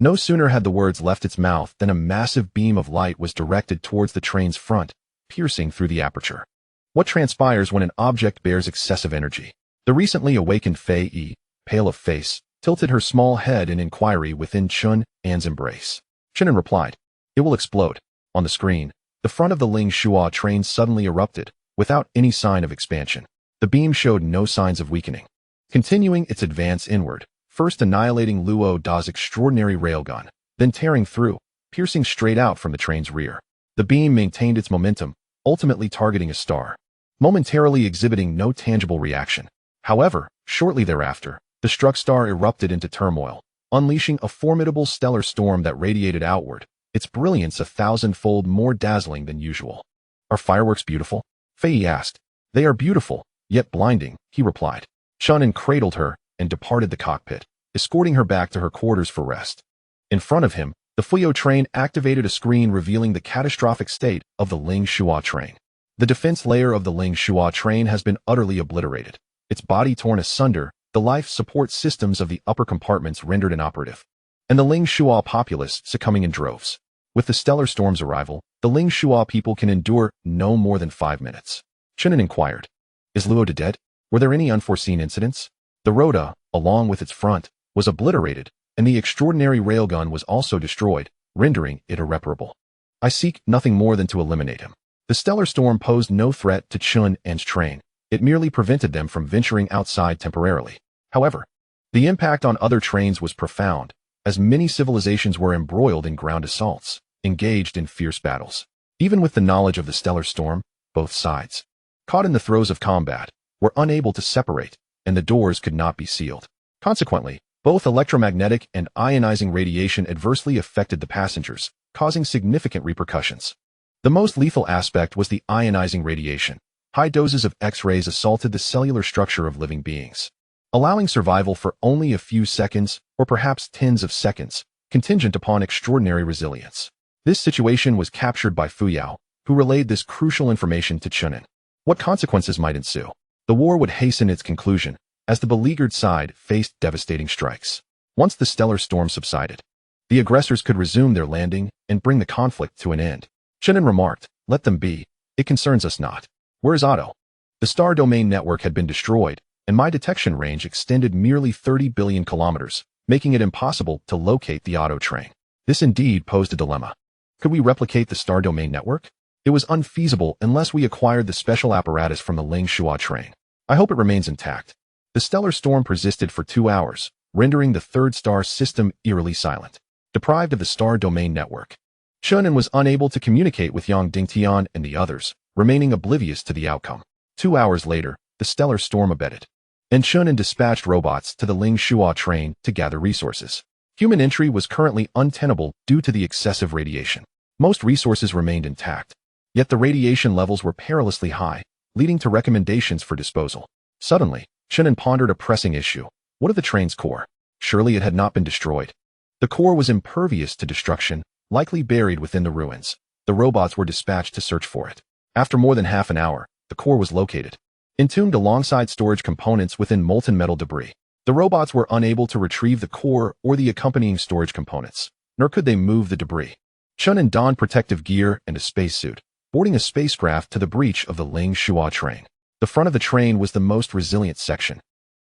Speaker 1: No sooner had the words left its mouth than a massive beam of light was directed towards the train's front, piercing through the aperture. What transpires when an object bears excessive energy? The recently awakened Fei Yi, pale of face, tilted her small head in inquiry within Chen An's embrace. Chen An replied, "It will explode." On the screen, the front of the Lingshua train suddenly erupted, without any sign of expansion. The beam showed no signs of weakening, continuing its advance inward, first annihilating Luo Da's extraordinary railgun, then tearing through, piercing straight out from the train's rear. The beam maintained its momentum, ultimately targeting a star, momentarily exhibiting no tangible reaction. However, shortly thereafter, the struck star erupted into turmoil, unleashing a formidable stellar storm that radiated outward, its brilliance 1,000-fold more dazzling than usual. "Are fireworks beautiful?" Fei asked. "They are beautiful, yet blinding," he replied. Chen An cradled her and departed the cockpit, escorting her back to her quarters for rest. In front of him, the Fuyao train activated a screen revealing the catastrophic state of the Lingshua train. The defense layer of the Lingshua train has been utterly obliterated, its body torn asunder, the life support systems of the upper compartments rendered inoperative, and the Lingshua populace succumbing in droves. With the stellar storm's arrival, the Lingshua people can endure no more than 5 minutes. Chen An inquired, "Is Luo dead? Were there any unforeseen incidents?" The rota, along with its front, was obliterated, and the extraordinary railgun was also destroyed, rendering it irreparable. "I seek nothing more than to eliminate him." The stellar storm posed no threat to Chen An's train. It merely prevented them from venturing outside temporarily. However, the impact on other trains was profound, as many civilizations were embroiled in ground assaults, engaged in fierce battles. Even with the knowledge of the stellar storm, both sides, caught in the throes of combat, were unable to separate, and the doors could not be sealed. Consequently, both electromagnetic and ionizing radiation adversely affected the passengers, causing significant repercussions. The most lethal aspect was the ionizing radiation. High doses of X-rays assaulted the cellular structure of living beings, allowing survival for only a few seconds, or perhaps tens of seconds, contingent upon extraordinary resilience. This situation was captured by Fuyao, who relayed this crucial information to Chen An. What consequences might ensue? The war would hasten its conclusion, as the beleaguered side faced devastating strikes. Once the stellar storm subsided, the aggressors could resume their landing and bring the conflict to an end. Chen An remarked, "Let them be. It concerns us not. Where is Otto?" The star domain network had been destroyed, and my detection range extended merely 30 billion kilometers, making it impossible to locate the Otto train. This indeed posed a dilemma. Could we replicate the star domain network? It was unfeasible unless we acquired the special apparatus from the Lingshua train. I hope it remains intact. The stellar storm persisted for 2 hours, rendering the third star system eerily silent, deprived of the star domain network. Chen An was unable to communicate with Yang Dingtian and the others, remaining oblivious to the outcome. 2 hours later, the stellar storm abated, and Chen An dispatched robots to the Lingshua train to gather resources. Human entry was currently untenable due to the excessive radiation. Most resources remained intact, yet the radiation levels were perilously high, leading to recommendations for disposal. Suddenly, Chen An pondered a pressing issue. What of the train's core? Surely it had not been destroyed. The core was impervious to destruction, likely buried within the ruins. The robots were dispatched to search for it. After more than half an hour, the core was located, entombed alongside storage components within molten metal debris. The robots were unable to retrieve the core or the accompanying storage components, nor could they move the debris. Chen An donned protective gear and a spacesuit, boarding a spacecraft to the breach of the Lingshua train. The front of the train was the most resilient section.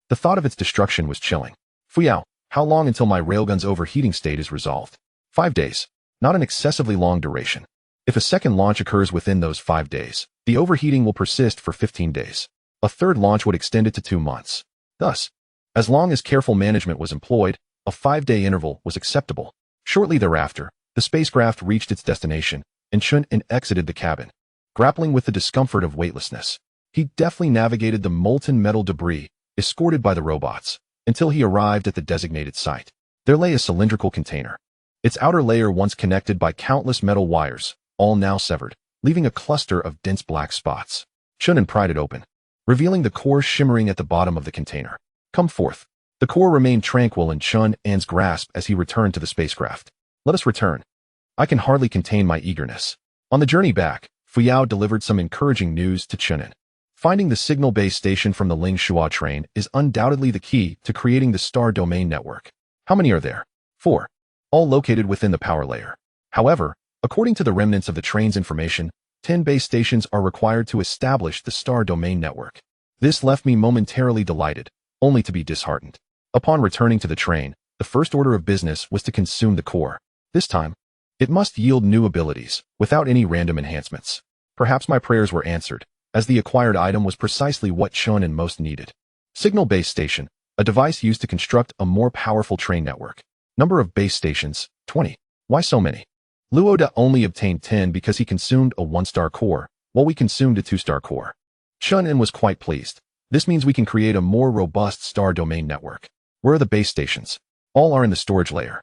Speaker 1: The thought of its destruction was chilling. "Fuyao, how long until my railgun's overheating state is resolved?" 5 days. Not an excessively long duration. If a second launch occurs within those 5 days, the overheating will persist for 15 days. A third launch would extend it to 2 months. Thus, as long as careful management was employed, a 5-day interval was acceptable. Shortly thereafter, the spacecraft reached its destination, and Chen An exited the cabin. Grappling with the discomfort of weightlessness, he deftly navigated the molten metal debris, escorted by the robots, until he arrived at the designated site. There lay a cylindrical container. Its outer layer once connected by countless metal wires, all now severed, leaving a cluster of dense black spots. Chen An pried it open, revealing the core shimmering at the bottom of the container. Come forth. The core remained tranquil in Chen An's grasp as he returned to the spacecraft. Let us return. I can hardly contain my eagerness. On the journey back, Fuyao delivered some encouraging news to Chen An. Finding the signal base station from the Ling Shua train is undoubtedly the key to creating the star domain network. How many are there? 4. All located within the power layer. However, according to the remnants of the train's information, 10 base stations are required to establish the star domain network. This left me momentarily delighted, only to be disheartened. Upon returning to the train, the first order of business was to consume the core. This time, it must yield new abilities, without any random enhancements. Perhaps my prayers were answered, as the acquired item was precisely what Chen An most needed. Signal base station, a device used to construct a more powerful train network. Number of base stations, 20. Why so many? Luoda only obtained 10 because he consumed a 1-star core, while we consumed a 2-star core. Chen An was quite pleased. This means we can create a more robust star domain network. Where are the base stations? All are in the storage layer.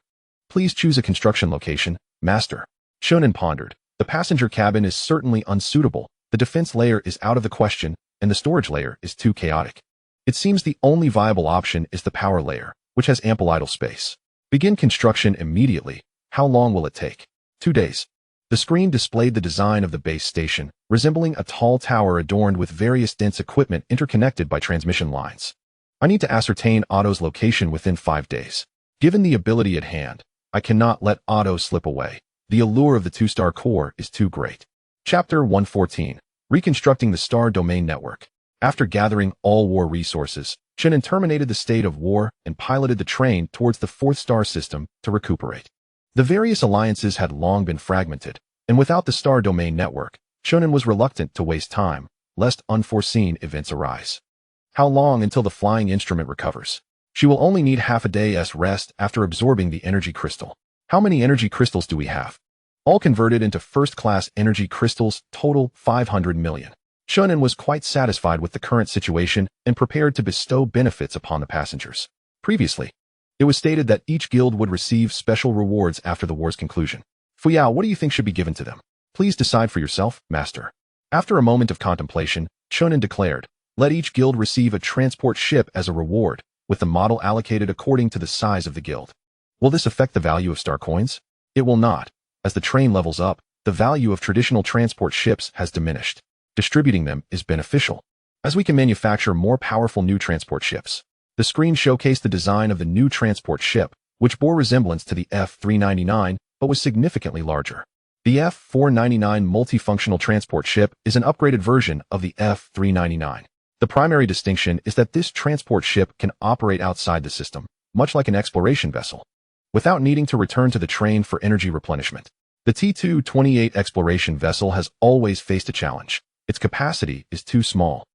Speaker 1: Please choose a construction location, Master. Chen An pondered. The passenger cabin is certainly unsuitable, the defense layer is out of the question, and the storage layer is too chaotic. It seems the only viable option is the power layer, which has ample idle space. Begin construction immediately. How long will it take? 2 days. The screen displayed the design of the base station, resembling a tall tower adorned with various dense equipment interconnected by transmission lines. I need to ascertain Otto's location within 5 days. Given the ability at hand, I cannot let Otto slip away. The allure of the 2-star core is too great. Chapter 114. Reconstructing the Star Domain Network. After gathering all war resources, Chen An terminated the state of war and piloted the train towards the 4th star system to recuperate. The various alliances had long been fragmented, and without the Star Domain Network, Chen An was reluctant to waste time, lest unforeseen events arise. How long until the flying instrument recovers? She will only need half a day's rest after absorbing the energy crystal. How many energy crystals do we have? All converted into first-class energy crystals, total 500 million. Chen An was quite satisfied with the current situation and prepared to bestow benefits upon the passengers. Previously, it was stated that each guild would receive special rewards after the war's conclusion. Fuyao, what do you think should be given to them? Please decide for yourself, Master. After a moment of contemplation, Chen An declared, let each guild receive a transport ship as a reward, with the model allocated according to the size of the guild. Will this affect the value of star coins? It will not. As the train levels up, the value of traditional transport ships has diminished. Distributing them is beneficial, as we can manufacture more powerful new transport ships. The screen showcased the design of the new transport ship, which bore resemblance to the F-399, but was significantly larger. The F-499 multifunctional transport ship is an upgraded version of the F-399. The primary distinction is that this transport ship can operate outside the system, much like an exploration vessel, without needing to return to the train for energy replenishment. The T-228 exploration vessel has always faced a challenge. Its capacity is too small,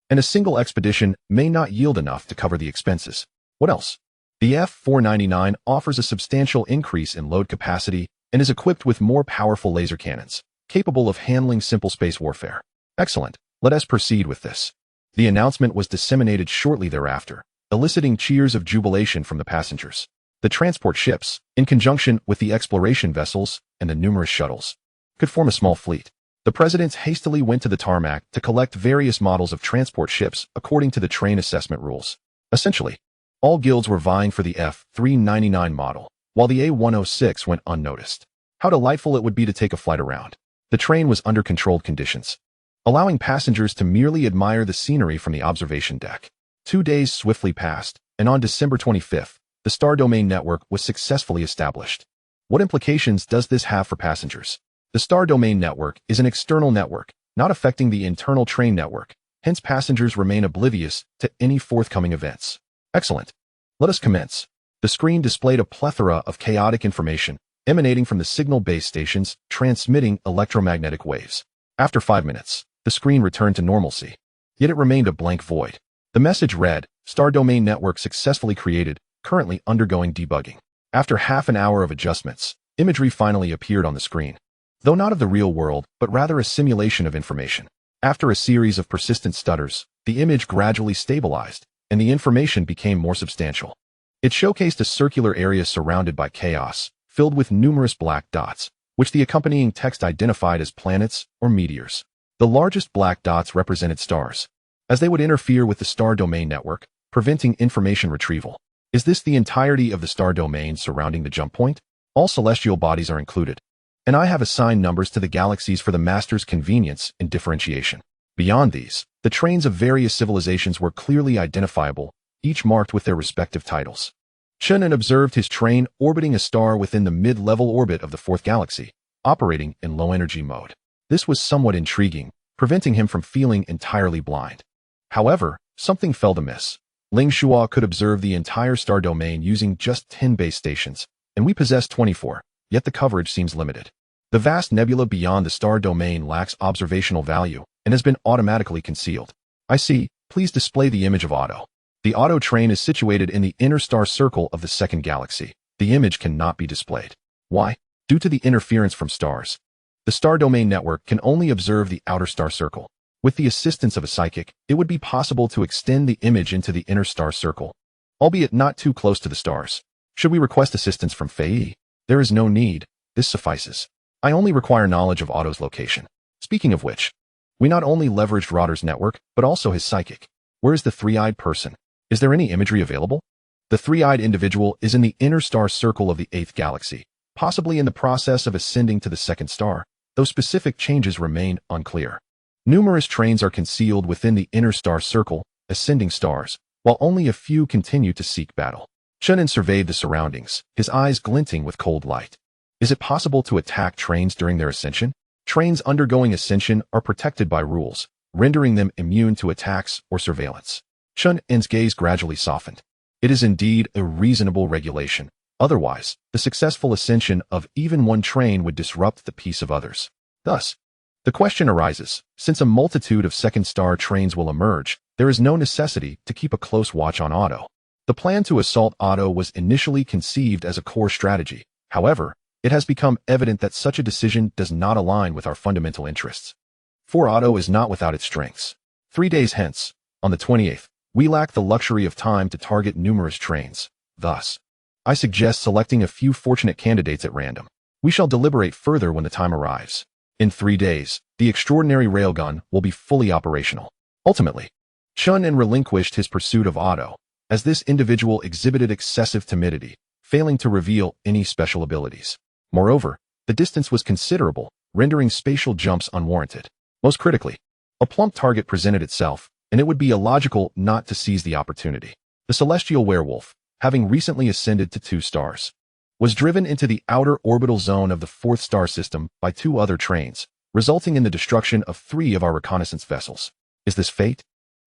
Speaker 1: and a single expedition may not yield enough to cover the expenses. What else? The F-499 offers a substantial increase in load capacity and is equipped with more powerful laser cannons, capable of handling simple space warfare. Excellent. Let us proceed with this. The announcement was disseminated shortly thereafter, eliciting cheers of jubilation from the passengers. The transport ships, in conjunction with the exploration vessels and the numerous shuttles, could form a small fleet. The presidents hastily went to the tarmac to collect various models of transport ships according to the train assessment rules. Essentially, all guilds were vying for the F-399 model, while the A-106 went unnoticed. How delightful it would be to take a flight around. The train was under controlled conditions, allowing passengers to merely admire the scenery from the observation deck. 2 days swiftly passed, and on December 25th, the Star Domain Network was successfully established. What implications does this have for passengers? The Star Domain Network is an external network, not affecting the internal train network, hence passengers remain oblivious to any forthcoming events. Excellent. Let us commence. The screen displayed a plethora of chaotic information, emanating from the signal base stations, transmitting electromagnetic waves. After 5 minutes, the screen returned to normalcy. Yet it remained a blank void. The message read, Star Domain Network successfully created, currently undergoing debugging. After half an hour of adjustments, imagery finally appeared on the screen. Though not of the real world, but rather a simulation of information. After a series of persistent stutters, the image gradually stabilized, and the information became more substantial. It showcased a circular area surrounded by chaos, filled with numerous black dots, which the accompanying text identified as planets or meteors. The largest black dots represented stars, as they would interfere with the star domain network, preventing information retrieval. Is this the entirety of the star domain surrounding the jump point? All celestial bodies are included, and I have assigned numbers to the galaxies for the master's convenience and differentiation. Beyond these, the trains of various civilizations were clearly identifiable, each marked with their respective titles. Chen An observed his train orbiting a star within the mid-level orbit of the fourth galaxy, operating in low-energy mode. This was somewhat intriguing, preventing him from feeling entirely blind. However, something felt amiss. Ling Shua could observe the entire star domain using just 10 base stations, and we possess 24, yet the coverage seems limited. The vast nebula beyond the star domain lacks observational value and has been automatically concealed. I see, please display the image of Auto. The Auto train is situated in the inner star circle of the second galaxy. The image cannot be displayed. Why? Due to the interference from stars. The star domain network can only observe the outer star circle. With the assistance of a psychic, it would be possible to extend the image into the inner star circle, albeit not too close to the stars. Should we request assistance from Fuyao? There is no need. This suffices. I only require knowledge of Auto's location. Speaking of which, we not only leveraged Rotter's network, but also his psychic. Where is the three-eyed person? Is there any imagery available? The three-eyed individual is in the inner star circle of the 8th galaxy, possibly in the process of ascending to the second star, though specific changes remain unclear. Numerous trains are concealed within the inner star circle, ascending stars, while only a few continue to seek battle. Chen An surveyed the surroundings, his eyes glinting with cold light. Is it possible to attack trains during their ascension? Trains undergoing ascension are protected by rules, rendering them immune to attacks or surveillance. Chen An's gaze gradually softened. It is indeed a reasonable regulation. Otherwise, the successful ascension of even one train would disrupt the peace of others. Thus, the question arises, since a multitude of second star trains will emerge, there is no necessity to keep a close watch on Auto. The plan to assault Auto was initially conceived as a core strategy. However, it has become evident that such a decision does not align with our fundamental interests. For Auto is not without its strengths. 3 days hence, on the 28th, we lack the luxury of time to target numerous trains. Thus, I suggest selecting a few fortunate candidates at random. We shall deliberate further when the time arrives. In 3 days, the extraordinary railgun will be fully operational. Ultimately, Chen An relinquished his pursuit of Auto, as this individual exhibited excessive timidity, failing to reveal any special abilities. Moreover, the distance was considerable, rendering spatial jumps unwarranted. Most critically, a plump target presented itself, and it would be illogical not to seize the opportunity. The celestial werewolf, having recently ascended to 2 stars, was driven into the outer orbital zone of the 4th star system by 2 other trains, resulting in the destruction of 3 of our reconnaissance vessels. Is this fate?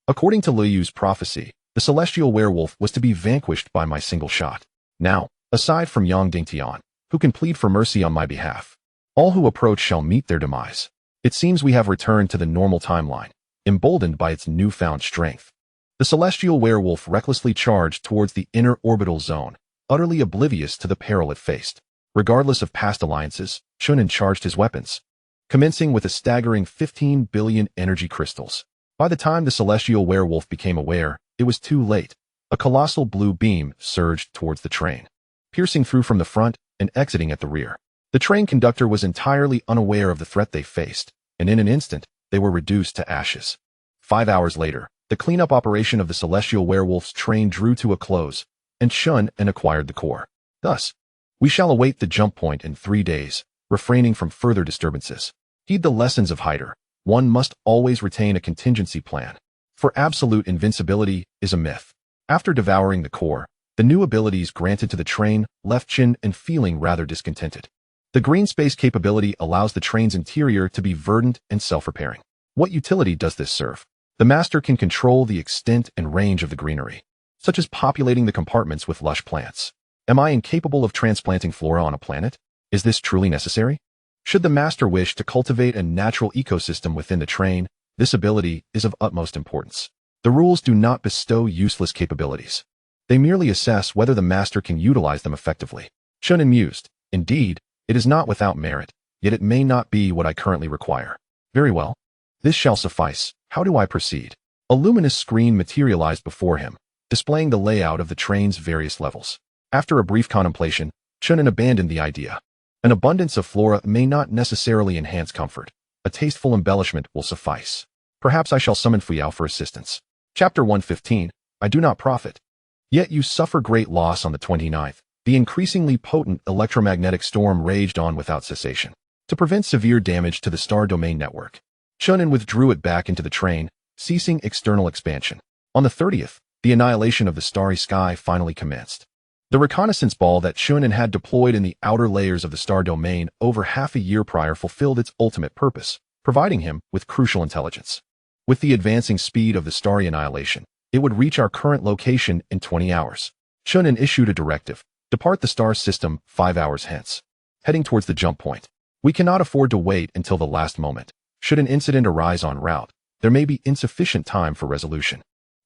Speaker 1: According to Liyu's prophecy, the celestial werewolf was to be vanquished by my single shot. Now, aside from Yang Dingtian, who can plead for mercy on my behalf, all who approach shall meet their demise. It seems we have returned to the normal timeline, emboldened by its newfound strength. The celestial werewolf recklessly charged towards the inner orbital zone, utterly oblivious to the peril it faced. Regardless of past alliances, Chen An charged his weapons, commencing with a staggering 15 billion energy crystals. By the time the celestial werewolf became aware, it was too late. A colossal blue beam surged towards the train, piercing through from the front and exiting at the rear. The train conductor was entirely unaware of the threat they faced, and in an instant, they were reduced to ashes. 5 hours later, the cleanup operation of the celestial werewolf's train drew to a close, and Chen An acquired the core. Thus, we shall await the jump point in 3 days, refraining from further disturbances. Heed the lessons of Hyder. One must always retain a contingency plan, for absolute invincibility is a myth. After devouring the core, the new abilities granted to the train left Chen An feeling rather discontented. The green space capability allows the train's interior to be verdant and self-repairing. What utility does this serve? The master can control the extent and range of the greenery, such as populating the compartments with lush plants. Am I incapable of transplanting flora on a planet? Is this truly necessary? Should the master wish to cultivate a natural ecosystem within the train, this ability is of utmost importance. The rules do not bestow useless capabilities. They merely assess whether the master can utilize them effectively. Chen An mused. Indeed, it is not without merit, yet it may not be what I currently require. Very well. This shall suffice. How do I proceed? A luminous screen materialized before him, displaying the layout of the train's various levels. After a brief contemplation, Chen An abandoned the idea. An abundance of flora may not necessarily enhance comfort. A tasteful embellishment will suffice. Perhaps I shall summon Fuyao for assistance. Chapter 115. I do not profit. Yet you suffer great loss on the 29th. The increasingly potent electromagnetic storm raged on without cessation. To prevent severe damage to the star domain network, Chen An withdrew it back into the train, ceasing external expansion. On the 30th, the annihilation of the starry sky finally commenced. The reconnaissance ball that Chen An had deployed in the outer layers of the star domain over half a year prior fulfilled its ultimate purpose, providing him with crucial intelligence. With the advancing speed of the starry annihilation, it would reach our current location in 20 hours. Chen An issued a directive: depart the star system 5 hours hence. Heading towards the jump point. We cannot afford to wait until the last moment. Should an incident arise en route, there may be insufficient time for resolution.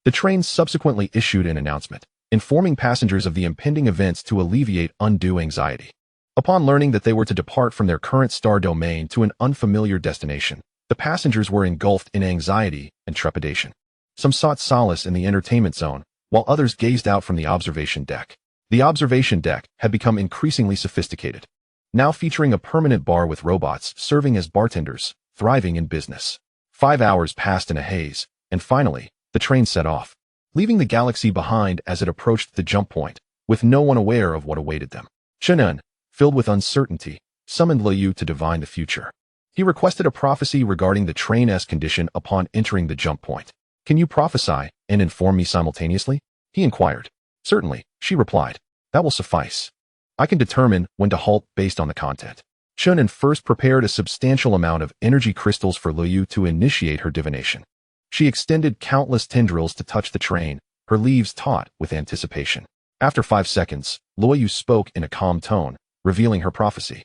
Speaker 1: The train subsequently issued an announcement, informing passengers of the impending events to alleviate undue anxiety. Upon learning that they were to depart from their current star domain to an unfamiliar destination, the passengers were engulfed in anxiety and trepidation. Some sought solace in the entertainment zone, while others gazed out from the observation deck. The observation deck had become increasingly sophisticated, now featuring a permanent bar with robots serving as bartenders, thriving in business. 5 hours passed in a haze, and finally, the train set off, leaving the galaxy behind as it approached the jump point, with no one aware of what awaited them. Chen An, filled with uncertainty, summoned Liu to divine the future. He requested a prophecy regarding the train's condition upon entering the jump point. Can you prophesy and inform me simultaneously? He inquired. Certainly, she replied. That will suffice. I can determine when to halt based on the content. Chen An first prepared a substantial amount of energy crystals for Liu to initiate her divination. She extended countless tendrils to touch the train, her leaves taut with anticipation. After 5 seconds, Liu spoke in a calm tone, revealing her prophecy.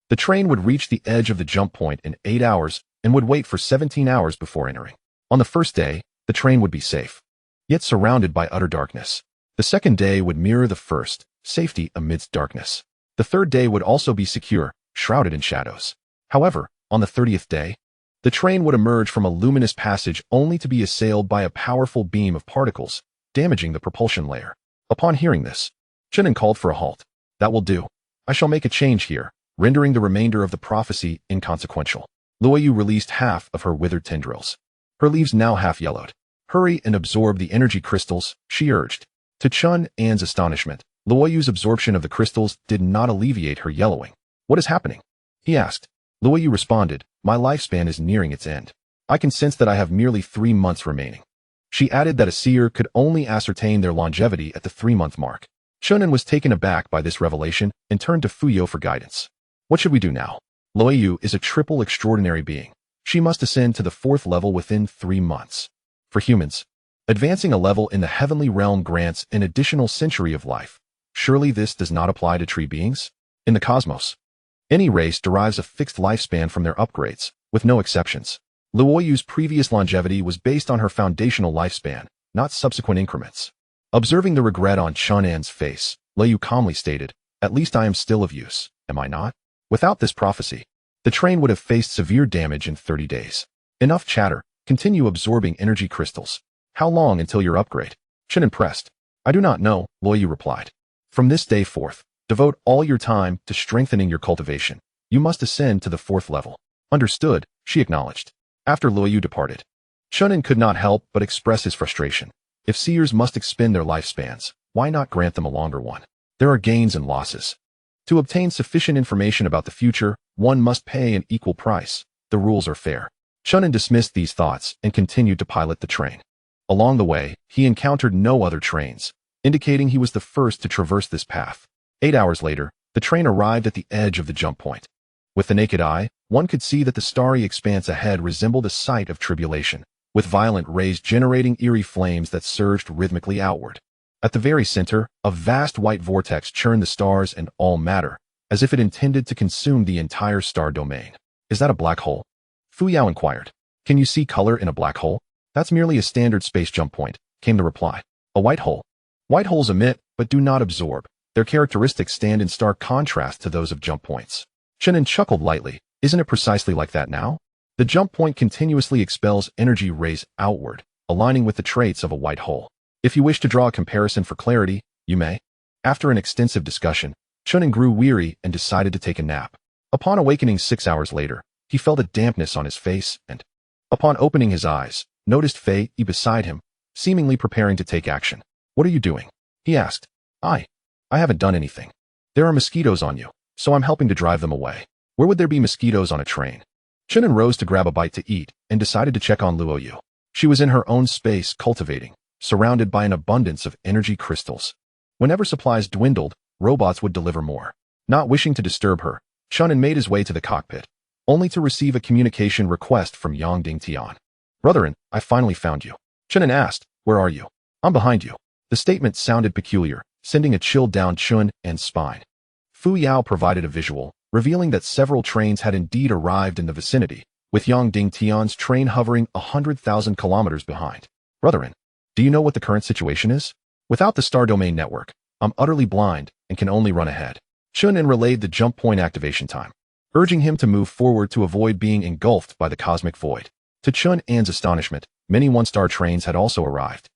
Speaker 1: The train would reach the edge of the jump point in 8 hours and would wait for 17 hours before entering. On the first day, the train would be safe, yet surrounded by utter darkness. The second day would mirror the first, safety amidst darkness. The third day would also be secure, shrouded in shadows. However, on the 30th day, the train would emerge from a luminous passage only to be assailed by a powerful beam of particles, damaging the propulsion layer. Upon hearing this, Chen An called for a halt. That will do. I shall make a change here, rendering the remainder of the prophecy inconsequential. Liu released half of her withered tendrils. Her leaves now half-yellowed. Hurry and absorb the energy crystals, she urged. To Chen An's astonishment, Liu's absorption of the crystals did not alleviate her yellowing. What is happening? He asked. Liu responded, my lifespan is nearing its end. I can sense that I have merely 3 months remaining. She added that a seer could only ascertain their longevity at the 3-month mark. Chen An was taken aback by this revelation and turned to Fuyao for guidance. What should we do now? Liu is a triple extraordinary being. She must ascend to the 4th level within 3 months. For humans, advancing a level in the heavenly realm grants an additional century of life. Surely this does not apply to tree beings? In the cosmos, any race derives a fixed lifespan from their upgrades, with no exceptions. Liu's previous longevity was based on her foundational lifespan, not subsequent increments. Observing the regret on Chen An's face, Liu calmly stated, at least I am still of use, am I not? Without this prophecy, the train would have faced severe damage in 30 days. Enough chatter, continue absorbing energy crystals. How long until your upgrade? Chen An pressed. I do not know, Liu replied. From this day forth, devote all your time to strengthening your cultivation. You must ascend to the 4th level. Understood, she acknowledged. After Liu departed, Chen An could not help but express his frustration. If seers must expend their lifespans, why not grant them a longer one? There are gains and losses. To obtain sufficient information about the future, one must pay an equal price. The rules are fair. Chen An dismissed these thoughts and continued to pilot the train. Along the way, he encountered no other trains, indicating he was the first to traverse this path. 8 hours later, the train arrived at the edge of the jump point. With the naked eye, one could see that the starry expanse ahead resembled a site of tribulation, with violent rays generating eerie flames that surged rhythmically outward. At the very center, a vast white vortex churned the stars and all matter, as if it intended to consume the entire star domain. Is that a black hole? Fuyao inquired. Can you see color in a black hole? That's merely a standard space jump point, came the reply. A white hole. White holes emit, but do not absorb. Their characteristics stand in stark contrast to those of jump points. Chen An chuckled lightly. Isn't it precisely like that now? The jump point continuously expels energy rays outward, aligning with the traits of a white hole. If you wish to draw a comparison for clarity, you may. After an extensive discussion, Chen An grew weary and decided to take a nap. Upon awakening 6 hours later, he felt a dampness on his face and, upon opening his eyes, noticed Fuyao beside him, seemingly preparing to take action. What are you doing? He asked. I haven't done anything. There are mosquitoes on you, so I'm helping to drive them away. Where would there be mosquitoes on a train? Chen An rose to grab a bite to eat and decided to check on Luoyu. She was in her own space cultivating, surrounded by an abundance of energy crystals. Whenever supplies dwindled, robots would deliver more. Not wishing to disturb her, Chen An made his way to the cockpit, only to receive a communication request from Yang Dingtian. Brotherin, I finally found you. Chen An asked, where are you? I'm behind you. The statement sounded peculiar, sending a chill down Chen An's spine. Fuyao provided a visual, revealing that several trains had indeed arrived in the vicinity, with Yang Dingtian's train hovering 100,000 kilometers behind. Brotherin, do you know what the current situation is? Without the star domain network, I'm utterly blind and can only run ahead. Chen An relayed the jump point activation time, urging him to move forward to avoid being engulfed by the cosmic void. To Chen An's astonishment, many one-star trains had also arrived,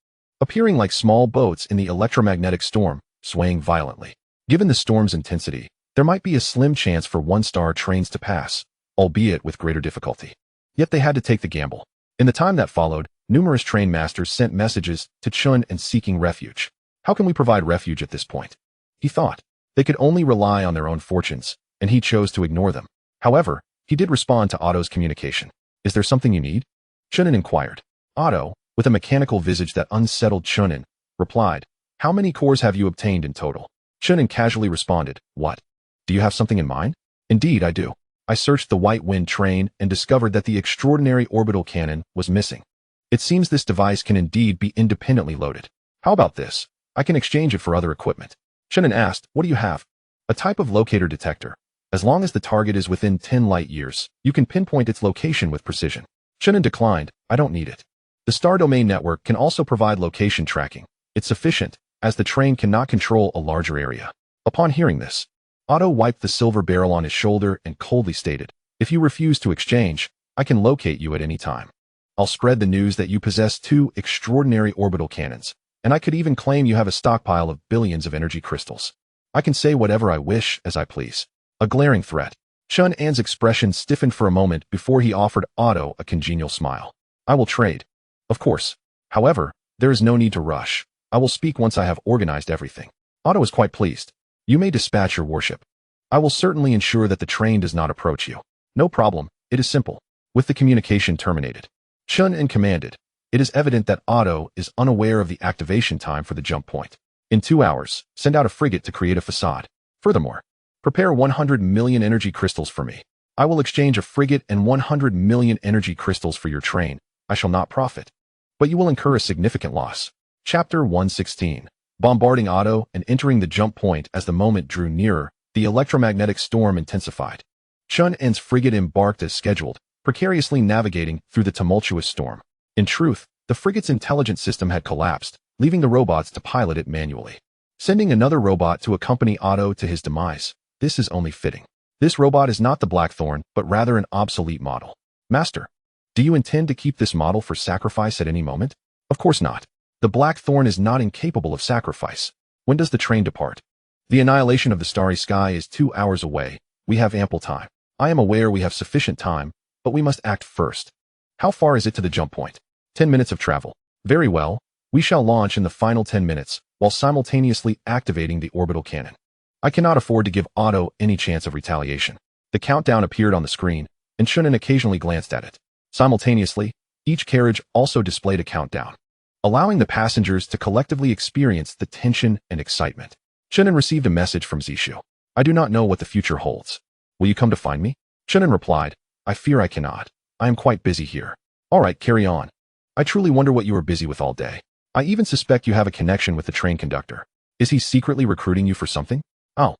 Speaker 1: appearing like small boats in the electromagnetic storm, swaying violently. Given the storm's intensity, there might be a slim chance for one-star trains to pass, albeit with greater difficulty. Yet they had to take the gamble. In the time that followed, numerous train masters sent messages to Chen An seeking refuge. How can we provide refuge at this point? He thought. They could only rely on their own fortunes, and he chose to ignore them. However, he did respond to Otto's communication. Is there something you need? Chen An inquired. Otto, with a mechanical visage that unsettled Chen An, replied, how many cores have you obtained in total? Chen An casually responded, what? Do you have something in mind? Indeed, I do. I searched the White Wind train and discovered that the extraordinary orbital cannon was missing. It seems this device can indeed be independently loaded. How about this? I can exchange it for other equipment. Chen An asked, what do you have? A type of locator detector. As long as the target is within 10 light years, you can pinpoint its location with precision. Chen An declined, I don't need it. The star domain network can also provide location tracking. It's sufficient, as the train cannot control a larger area. Upon hearing this, Otto wiped the silver barrel on his shoulder and coldly stated, if you refuse to exchange, I can locate you at any time. I'll spread the news that you possess 2 extraordinary orbital cannons, and I could even claim you have a stockpile of billions of energy crystals. I can say whatever I wish as I please. A glaring threat. Chen An's expression stiffened for a moment before he offered Otto a congenial smile. I will trade. Of course. However, there is no need to rush. I will speak once I have organized everything. Otto is quite pleased. You may dispatch your warship. I will certainly ensure that the train does not approach you. No problem, it is simple. With the communication terminated, Chen An commanded, it is evident that Otto is unaware of the activation time for the jump point. In 2 hours, send out a frigate to create a facade. Furthermore, prepare 100 million energy crystals for me. I will exchange a frigate and 100 million energy crystals for your train. I shall not profit, but you will incur a significant loss. Chapter 116. Bombarding Otto and entering the jump point. As the moment drew nearer, the electromagnetic storm intensified. Chen An's frigate embarked as scheduled, precariously navigating through the tumultuous storm. In truth, the frigate's intelligence system had collapsed, leaving the robots to pilot it manually. Sending another robot to accompany Otto to his demise, this is only fitting. This robot is not the Blackthorn, but rather an obsolete model. Master, do you intend to keep this model for sacrifice at any moment? Of course not. The Blackthorn is not incapable of sacrifice. When does the train depart? The annihilation of the starry sky is 2 hours away. We have ample time. I am aware we have sufficient time, but we must act first. How far is it to the jump point? 10 minutes of travel. Very well. We shall launch in the final 10 minutes, while simultaneously activating the orbital cannon. I cannot afford to give Otto any chance of retaliation. The countdown appeared on the screen, and Chen An occasionally glanced at it. Simultaneously, each carriage also displayed a countdown, allowing the passengers to collectively experience the tension and excitement. Chen An received a message from Zishu. I do not know what the future holds. Will you come to find me? Chen An replied, I fear I cannot. I am quite busy here. All right, carry on. I truly wonder what you are busy with all day. I even suspect you have a connection with the train conductor. Is he secretly recruiting you for something? Oh,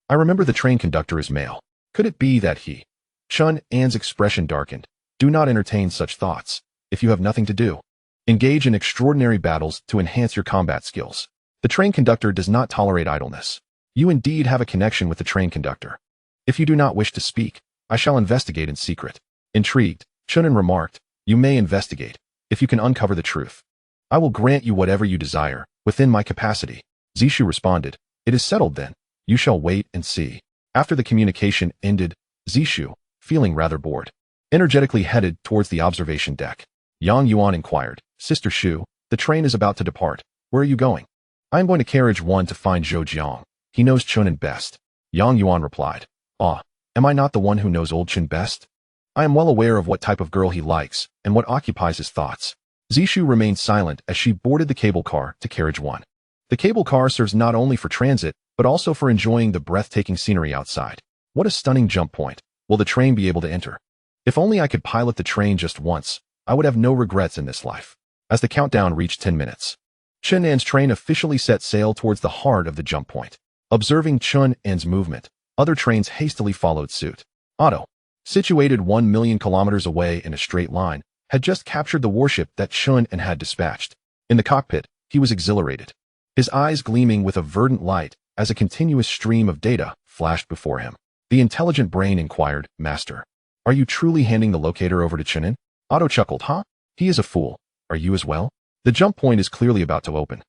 Speaker 1: I remember the train conductor is male. Could it be that he? Chen An's expression darkened. Do not entertain such thoughts. If you have nothing to do, engage in extraordinary battles to enhance your combat skills. The train conductor does not tolerate idleness. You indeed have a connection with the train conductor. If you do not wish to speak, I shall investigate in secret. Intrigued, Chen An remarked, you may investigate, if you can uncover the truth. I will grant you whatever you desire, within my capacity. Zishu responded, it is settled then. You shall wait and see. After the communication ended, Zishu, feeling rather bored, energetically headed towards the observation deck. Yang Yuan inquired, Sister Shu, the train is about to depart. Where are you going? I am going to carriage 1 to find Zhou Jiang. He knows Chen An best. Yang Yuan replied, Ah, am I not the one who knows old Chen best? I am well aware of what type of girl he likes and what occupies his thoughts. Zishu remained silent as she boarded the cable car to carriage 1. The cable car serves not only for transit, but also for enjoying the breathtaking scenery outside. What a stunning jump point. Will the train be able to enter? If only I could pilot the train just once, I would have no regrets in this life. As the countdown reached 10 minutes, Chen An's train officially set sail towards the heart of the jump point. Observing Chen An's movement, other trains hastily followed suit. Otto, situated 1 million kilometers away in a straight line, had just captured the warship that Chen An had dispatched. In the cockpit, he was exhilarated, his eyes gleaming with a verdant light as a continuous stream of data flashed before him. The intelligent brain inquired, Master, are you truly handing the locator over to Chen An? Otto chuckled, Huh? He is a fool. Are you as well? The jump point is clearly about to open.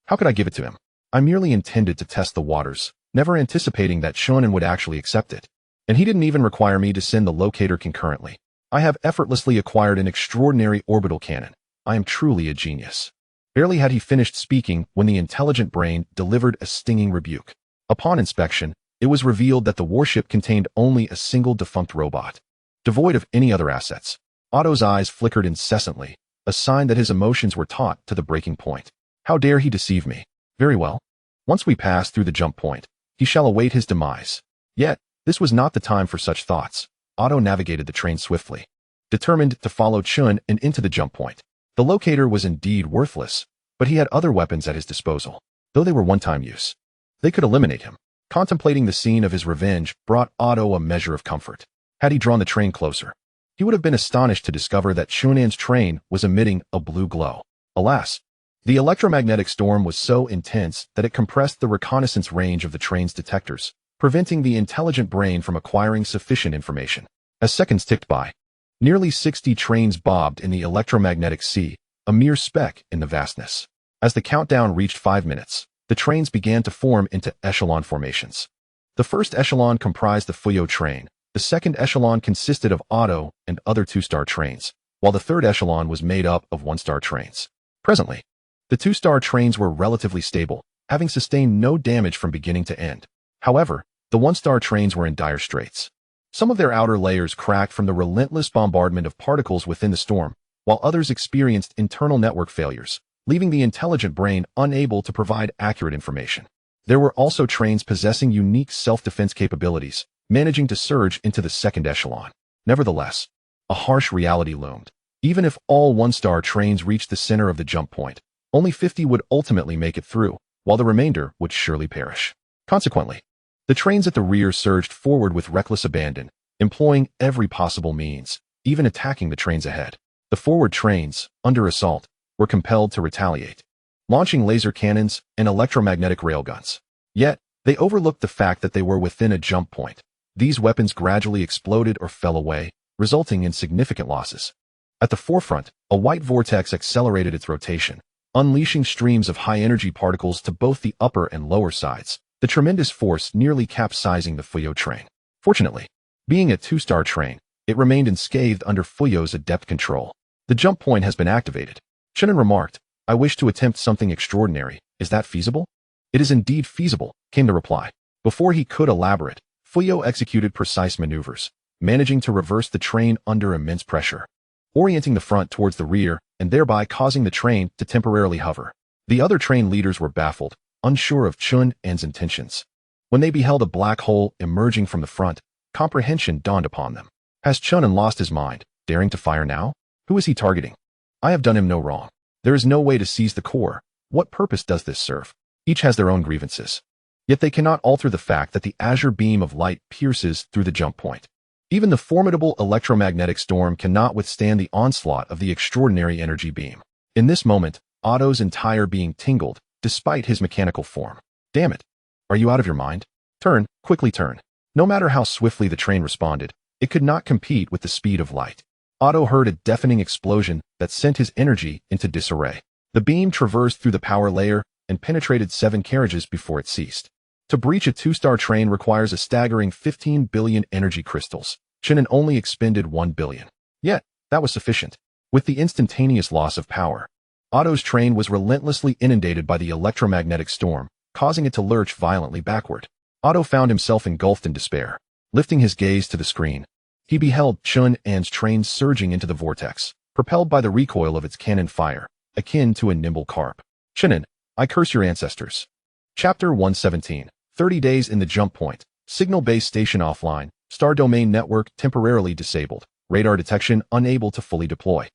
Speaker 1: How could I give it to him? I merely intended to test the waters, never anticipating that Chen An would actually accept it. And he didn't even require me to send the locator concurrently. I have effortlessly acquired an extraordinary orbital cannon. I am truly a genius. Barely had he finished speaking when the intelligent brain delivered a stinging rebuke. Upon inspection, it was revealed that the warship contained only a single defunct robot, devoid of any other assets. Otto's eyes flickered incessantly, a sign that his emotions were taut to the breaking point. How dare he deceive me? Very well. Once we pass through the jump point, he shall await his demise. Yet, this was not the time for such thoughts. Otto navigated the train swiftly, determined to follow Chen and into the jump point. The locator was indeed worthless, but he had other weapons at his disposal. Though they were one-time use, they could eliminate him. Contemplating the scene of his revenge brought Otto a measure of comfort. Had he drawn the train closer, he would have been astonished to discover that Chen An's train was emitting a blue glow. Alas, the electromagnetic storm was so intense that it compressed the reconnaissance range of the train's detectors, preventing the intelligent brain from acquiring sufficient information. As seconds ticked by, nearly 60 trains bobbed in the electromagnetic sea, a mere speck in the vastness. As the countdown reached 5 minutes, the trains began to form into echelon formations. The first echelon comprised the Fuyao train, the second echelon consisted of Otto and other 2-star trains, while the third echelon was made up of 1-star trains. Presently, the 2-star trains were relatively stable, having sustained no damage from beginning to end. However, the 1-star trains were in dire straits. Some of their outer layers cracked from the relentless bombardment of particles within the storm, while others experienced internal network failures, leaving the intelligent brain unable to provide accurate information. There were also trains possessing unique self-defense capabilities, managing to surge into the second echelon. Nevertheless, a harsh reality loomed. Even if all 1-star trains reached the center of the jump point, only 50 would ultimately make it through, while the remainder would surely perish. Consequently, the trains at the rear surged forward with reckless abandon, employing every possible means, even attacking the trains ahead. The forward trains, under assault, were compelled to retaliate, launching laser cannons and electromagnetic railguns. Yet, they overlooked the fact that they were within a jump point. These weapons gradually exploded or fell away, resulting in significant losses. At the forefront, a white vortex accelerated its rotation, unleashing streams of high-energy particles to both the upper and lower sides, the tremendous force nearly capsizing the Fuyao train. Fortunately, being a 2-star train, it remained unscathed under Fuyao's adept control. The jump point has been activated. Chen An remarked, I wish to attempt something extraordinary. Is that feasible? It is indeed feasible, came the reply. Before he could elaborate, Fuyao executed precise maneuvers, managing to reverse the train under immense pressure, orienting the front towards the rear and thereby causing the train to temporarily hover. The other train leaders were baffled, unsure of Chen An's intentions. When they beheld a black hole emerging from the front, comprehension dawned upon them. Has Chen An lost his mind, daring to fire now? Who is he targeting? I have done him no wrong. There is no way to seize the core. What purpose does this serve? Each has their own grievances. Yet they cannot alter the fact that the azure beam of light pierces through the jump point. Even the formidable electromagnetic storm cannot withstand the onslaught of the extraordinary energy beam. In this moment, Otto's entire being tingled, despite his mechanical form. Damn it! Are you out of your mind? Turn, quickly turn. No matter how swiftly the train responded, it could not compete with the speed of light. Otto heard a deafening explosion that sent his energy into disarray. The beam traversed through the power layer and penetrated 7 carriages before it ceased. To breach a 2-star train requires a staggering 15 billion energy crystals. Chen An only expended 1 billion. Yet, that was sufficient. With the instantaneous loss of power, Otto's train was relentlessly inundated by the electromagnetic storm, causing it to lurch violently backward. Otto found himself engulfed in despair. Lifting his gaze to the screen, he beheld Chen An's train surging into the vortex, propelled by the recoil of its cannon fire, akin to a nimble carp. Chen An, I curse your ancestors. Chapter 117. 30 days in the jump point. Signal base station offline. Star domain network temporarily disabled. Radar detection unable to fully deploy.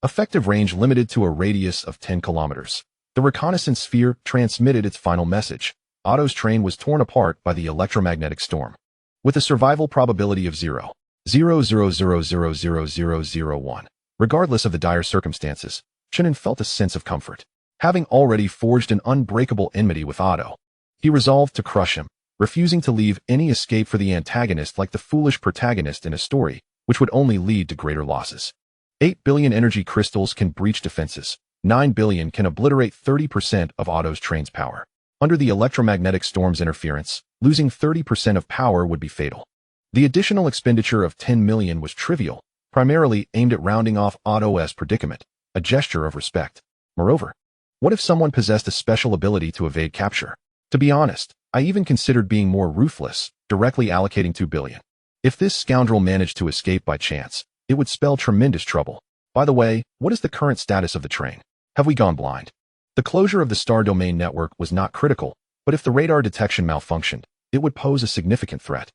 Speaker 1: Effective range limited to a radius of 10 kilometers. The reconnaissance sphere transmitted its final message. Otto's train was torn apart by the electromagnetic storm. With a survival probability of 0.000000001. Regardless of the dire circumstances, Chen An felt a sense of comfort. Having already forged an unbreakable enmity with Otto, he resolved to crush him, refusing to leave any escape for the antagonist like the foolish protagonist in a story, which would only lead to greater losses. 8 billion energy crystals can breach defenses. 9 billion can obliterate 30% of Otto's train's power. Under the electromagnetic storm's interference, losing 30% of power would be fatal. The additional expenditure of 10 million was trivial, primarily aimed at rounding off Otto's predicament, a gesture of respect. Moreover, what if someone possessed a special ability to evade capture? To be honest, I even considered being more ruthless, directly allocating 2 billion. If this scoundrel managed to escape by chance, it would spell tremendous trouble. By the way, what is the current status of the train? Have we gone blind? The closure of the star domain network was not critical, but if the radar detection malfunctioned, it would pose a significant threat.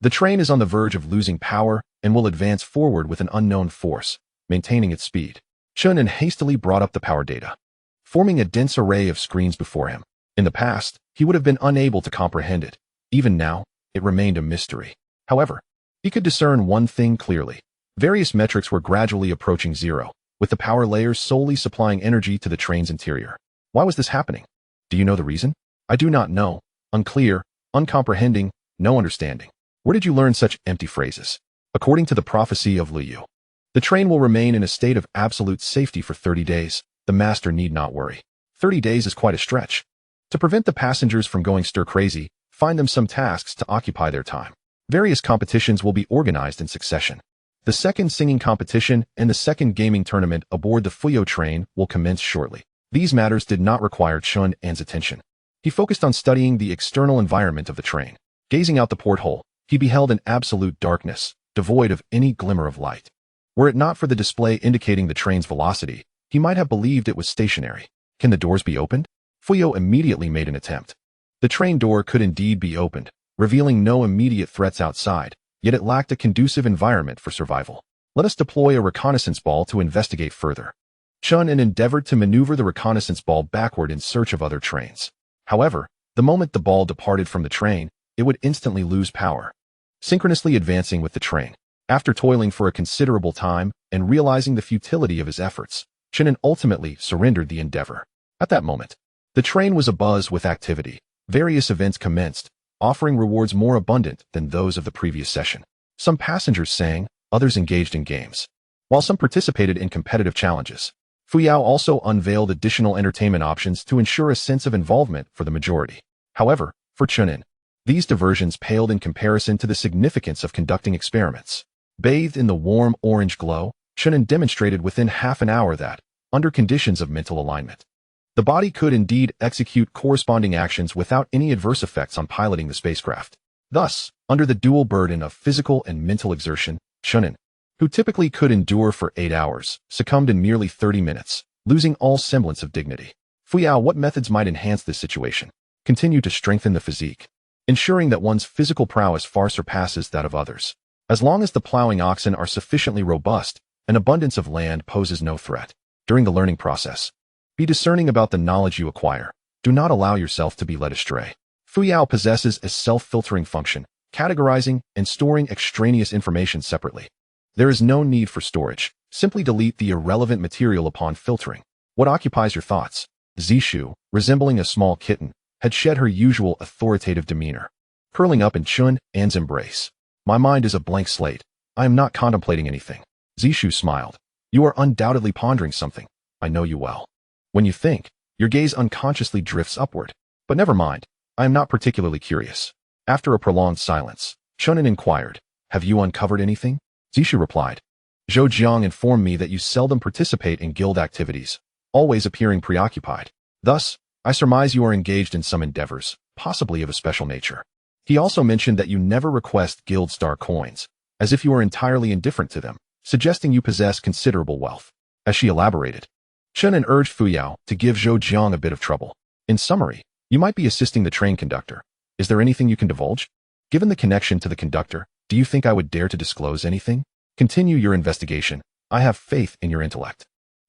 Speaker 1: The train is on the verge of losing power and will advance forward with an unknown force, maintaining its speed. Chen An hastily brought up the power data, forming a dense array of screens before him. In the past, he would have been unable to comprehend it. Even now, it remained a mystery. However, he could discern one thing clearly. Various metrics were gradually approaching zero, with the power layers solely supplying energy to the train's interior. Why was this happening? Do you know the reason? I do not know. Unclear, uncomprehending, no understanding. Where did you learn such empty phrases? According to the prophecy of Liu, the train will remain in a state of absolute safety for 30 days. The master need not worry. 30 days is quite a stretch. To prevent the passengers from going stir-crazy, find them some tasks to occupy their time. Various competitions will be organized in succession. The second singing competition and the second gaming tournament aboard the Fuyao train will commence shortly. These matters did not require Chen An's attention. He focused on studying the external environment of the train. Gazing out the porthole, he beheld an absolute darkness, devoid of any glimmer of light. Were it not for the display indicating the train's velocity, he might have believed it was stationary. Can the doors be opened? Fuyao immediately made an attempt. The train door could indeed be opened, revealing no immediate threats outside, yet it lacked a conducive environment for survival. Let us deploy a reconnaissance ball to investigate further. Chen An endeavored to maneuver the reconnaissance ball backward in search of other trains. However, the moment the ball departed from the train, it would instantly lose power. Synchronously advancing with the train, after toiling for a considerable time and realizing the futility of his efforts, Chen An ultimately surrendered the endeavor. At that moment, the train was abuzz with activity. Various events commenced, offering rewards more abundant than those of the previous session. Some passengers sang, others engaged in games, while some participated in competitive challenges. Fuyao also unveiled additional entertainment options to ensure a sense of involvement for the majority. However, for Chen An, these diversions paled in comparison to the significance of conducting experiments. Bathed in the warm orange glow, Chen An demonstrated within half an hour that, under conditions of mental alignment, the body could indeed execute corresponding actions without any adverse effects on piloting the spacecraft. Thus, under the dual burden of physical and mental exertion, Chen An, who typically could endure for 8 hours, succumbed in merely 30 minutes, losing all semblance of dignity. Fuyao, what methods might enhance this situation? Continue to strengthen the physique, ensuring that one's physical prowess far surpasses that of others. As long as the plowing oxen are sufficiently robust, an abundance of land poses no threat. During the learning process, be discerning about the knowledge you acquire. Do not allow yourself to be led astray. Fuyao possesses a self-filtering function, categorizing and storing extraneous information separately. There is no need for storage. Simply delete the irrelevant material upon filtering. What occupies your thoughts? Zishu, resembling a small kitten, had shed her usual authoritative demeanor, curling up in Chen An's embrace. My mind is a blank slate. I am not contemplating anything. Zishu smiled. You are undoubtedly pondering something. I know you well. When you think, your gaze unconsciously drifts upward. But never mind. I am not particularly curious. After a prolonged silence, Chen An inquired, have you uncovered anything? Zishu replied. Zhou Jiang informed me that you seldom participate in guild activities, always appearing preoccupied. Thus, I surmise you are engaged in some endeavors, possibly of a special nature. He also mentioned that you never request guild star coins, as if you are entirely indifferent to them, suggesting you possess considerable wealth. As she elaborated, Chen An urged Fuyao to give Zhou Jiang a bit of trouble. In summary, you might be assisting the train conductor. Is there anything you can divulge? Given the connection to the conductor, do you think I would dare to disclose anything? Continue your investigation. I have faith in your intellect.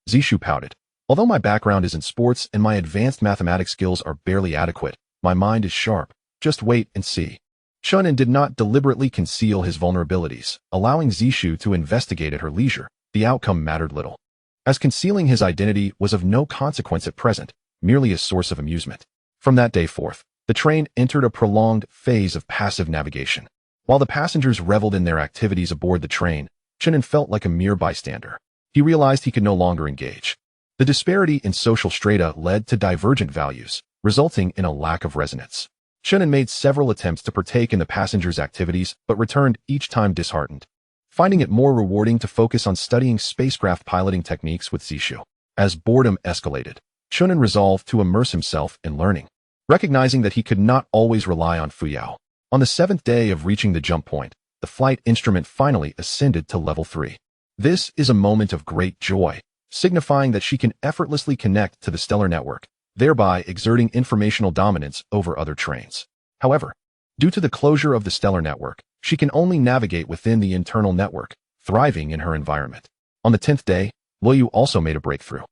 Speaker 1: Zishu pouted. Although my background is in sports and my advanced mathematics skills are barely adequate, my mind is sharp. Just wait and see. Chen An did not deliberately conceal his vulnerabilities, allowing Zishu to investigate at her leisure. The outcome mattered little, as concealing his identity was of no consequence at present, merely a source of amusement. From that day forth, the train entered a prolonged phase of passive navigation. While the passengers reveled in their activities aboard the train, Chen An felt like a mere bystander. He realized he could no longer engage. The disparity in social strata led to divergent values, resulting in a lack of resonance. Chen An made several attempts to partake in the passengers' activities, but returned each time disheartened, finding it more rewarding to focus on studying spacecraft piloting techniques with Zishu. As boredom escalated, Chen An resolved to immerse himself in learning, recognizing that he could not always rely on Fuyao. On the 7th day of reaching the jump point, the flight instrument finally ascended to level 3. This is a moment of great joy, signifying that she can effortlessly connect to the stellar network, thereby exerting informational dominance over other trains. However, due to the closure of the stellar network, she can only navigate within the internal network, thriving in her environment. On the 10th day, Luoyu also made a breakthrough.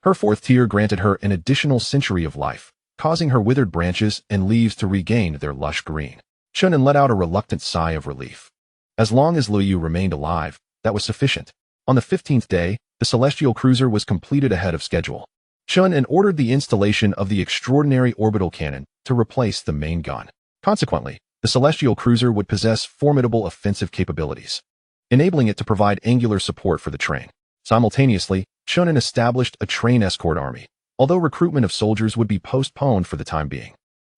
Speaker 1: Her 4th tier granted her an additional century of life, causing her withered branches and leaves to regain their lush green. Chen An let out a reluctant sigh of relief. As long as Luoyu remained alive, that was sufficient. On the 15th day, the celestial cruiser was completed ahead of schedule. Chen An ordered the installation of the extraordinary orbital cannon to replace the main gun. Consequently, the celestial cruiser would possess formidable offensive capabilities, enabling it to provide angular support for the train. Simultaneously, Chen An established a train escort army, although recruitment of soldiers would be postponed for the time being.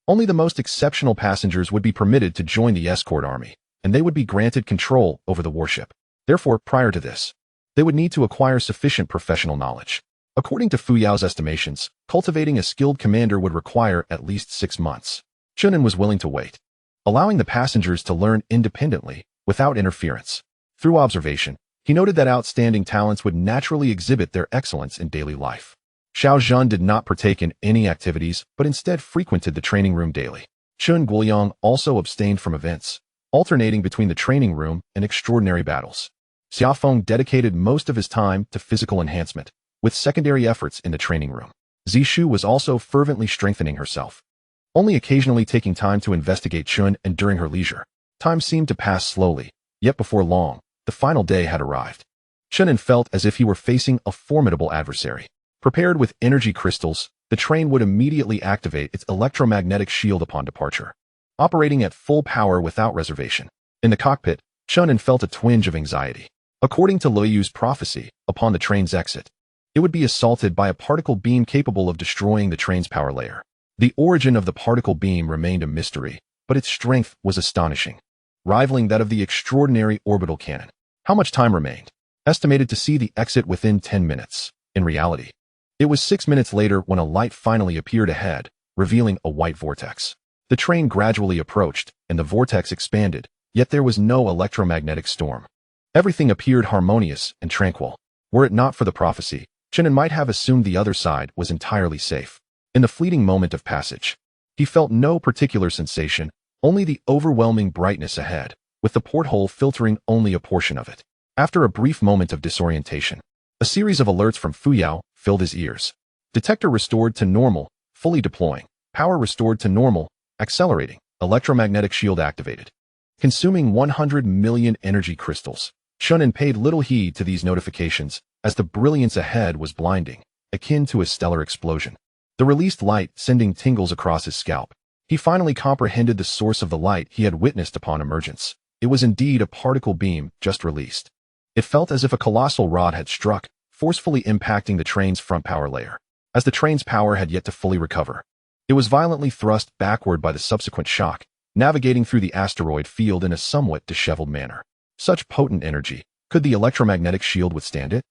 Speaker 1: Only the most exceptional passengers would be permitted to join the escort army, and they would be granted control over the warship. Therefore, prior to this, they would need to acquire sufficient professional knowledge. According to Fuyao's estimations, cultivating a skilled commander would require at least 6 months. Chen An was willing to wait, allowing the passengers to learn independently, without interference. Through observation, he noted that outstanding talents would naturally exhibit their excellence in daily life. Xiao Zhan did not partake in any activities, but instead frequented the training room daily. Chen Guoyang also abstained from events, alternating between the training room and extraordinary battles. Xiafeng dedicated most of his time to physical enhancement, with secondary efforts in the training room. Zishu was also fervently strengthening herself, only occasionally taking time to investigate Chen and during her leisure. Time seemed to pass slowly, yet before long, the final day had arrived. Chen An felt as if he were facing a formidable adversary. Prepared with energy crystals, the train would immediately activate its electromagnetic shield upon departure, operating at full power without reservation. In the cockpit, Chen An felt a twinge of anxiety. According to Luoyu's prophecy, upon the train's exit, it would be assaulted by a particle beam capable of destroying the train's power layer. The origin of the particle beam remained a mystery, but its strength was astonishing, rivaling that of the extraordinary orbital cannon. How much time remained? Estimated to see the exit within 10 minutes. In reality, it was 6 minutes later when a light finally appeared ahead, revealing a white vortex. The train gradually approached, and the vortex expanded, yet there was no electromagnetic storm. Everything appeared harmonious and tranquil. Were it not for the prophecy, Chen An might have assumed the other side was entirely safe. In the fleeting moment of passage, he felt no particular sensation, only the overwhelming brightness ahead, with the porthole filtering only a portion of it. After a brief moment of disorientation, a series of alerts from Fuyao filled his ears. Detector restored to normal, fully deploying. Power restored to normal, Accelerating. Electromagnetic shield activated. Consuming 100 million energy crystals. Chen An paid little heed to these notifications, as the brilliance ahead was blinding, akin to a stellar explosion. The released light sending tingles across his scalp. He finally comprehended the source of the light he had witnessed upon emergence. It was indeed a particle beam just released. It felt as if a colossal rod had struck, forcefully impacting the train's front power layer. As the train's power had yet to fully recover, it was violently thrust backward by the subsequent shock, navigating through the asteroid field in a somewhat disheveled manner. Such potent energy, could the electromagnetic shield withstand it?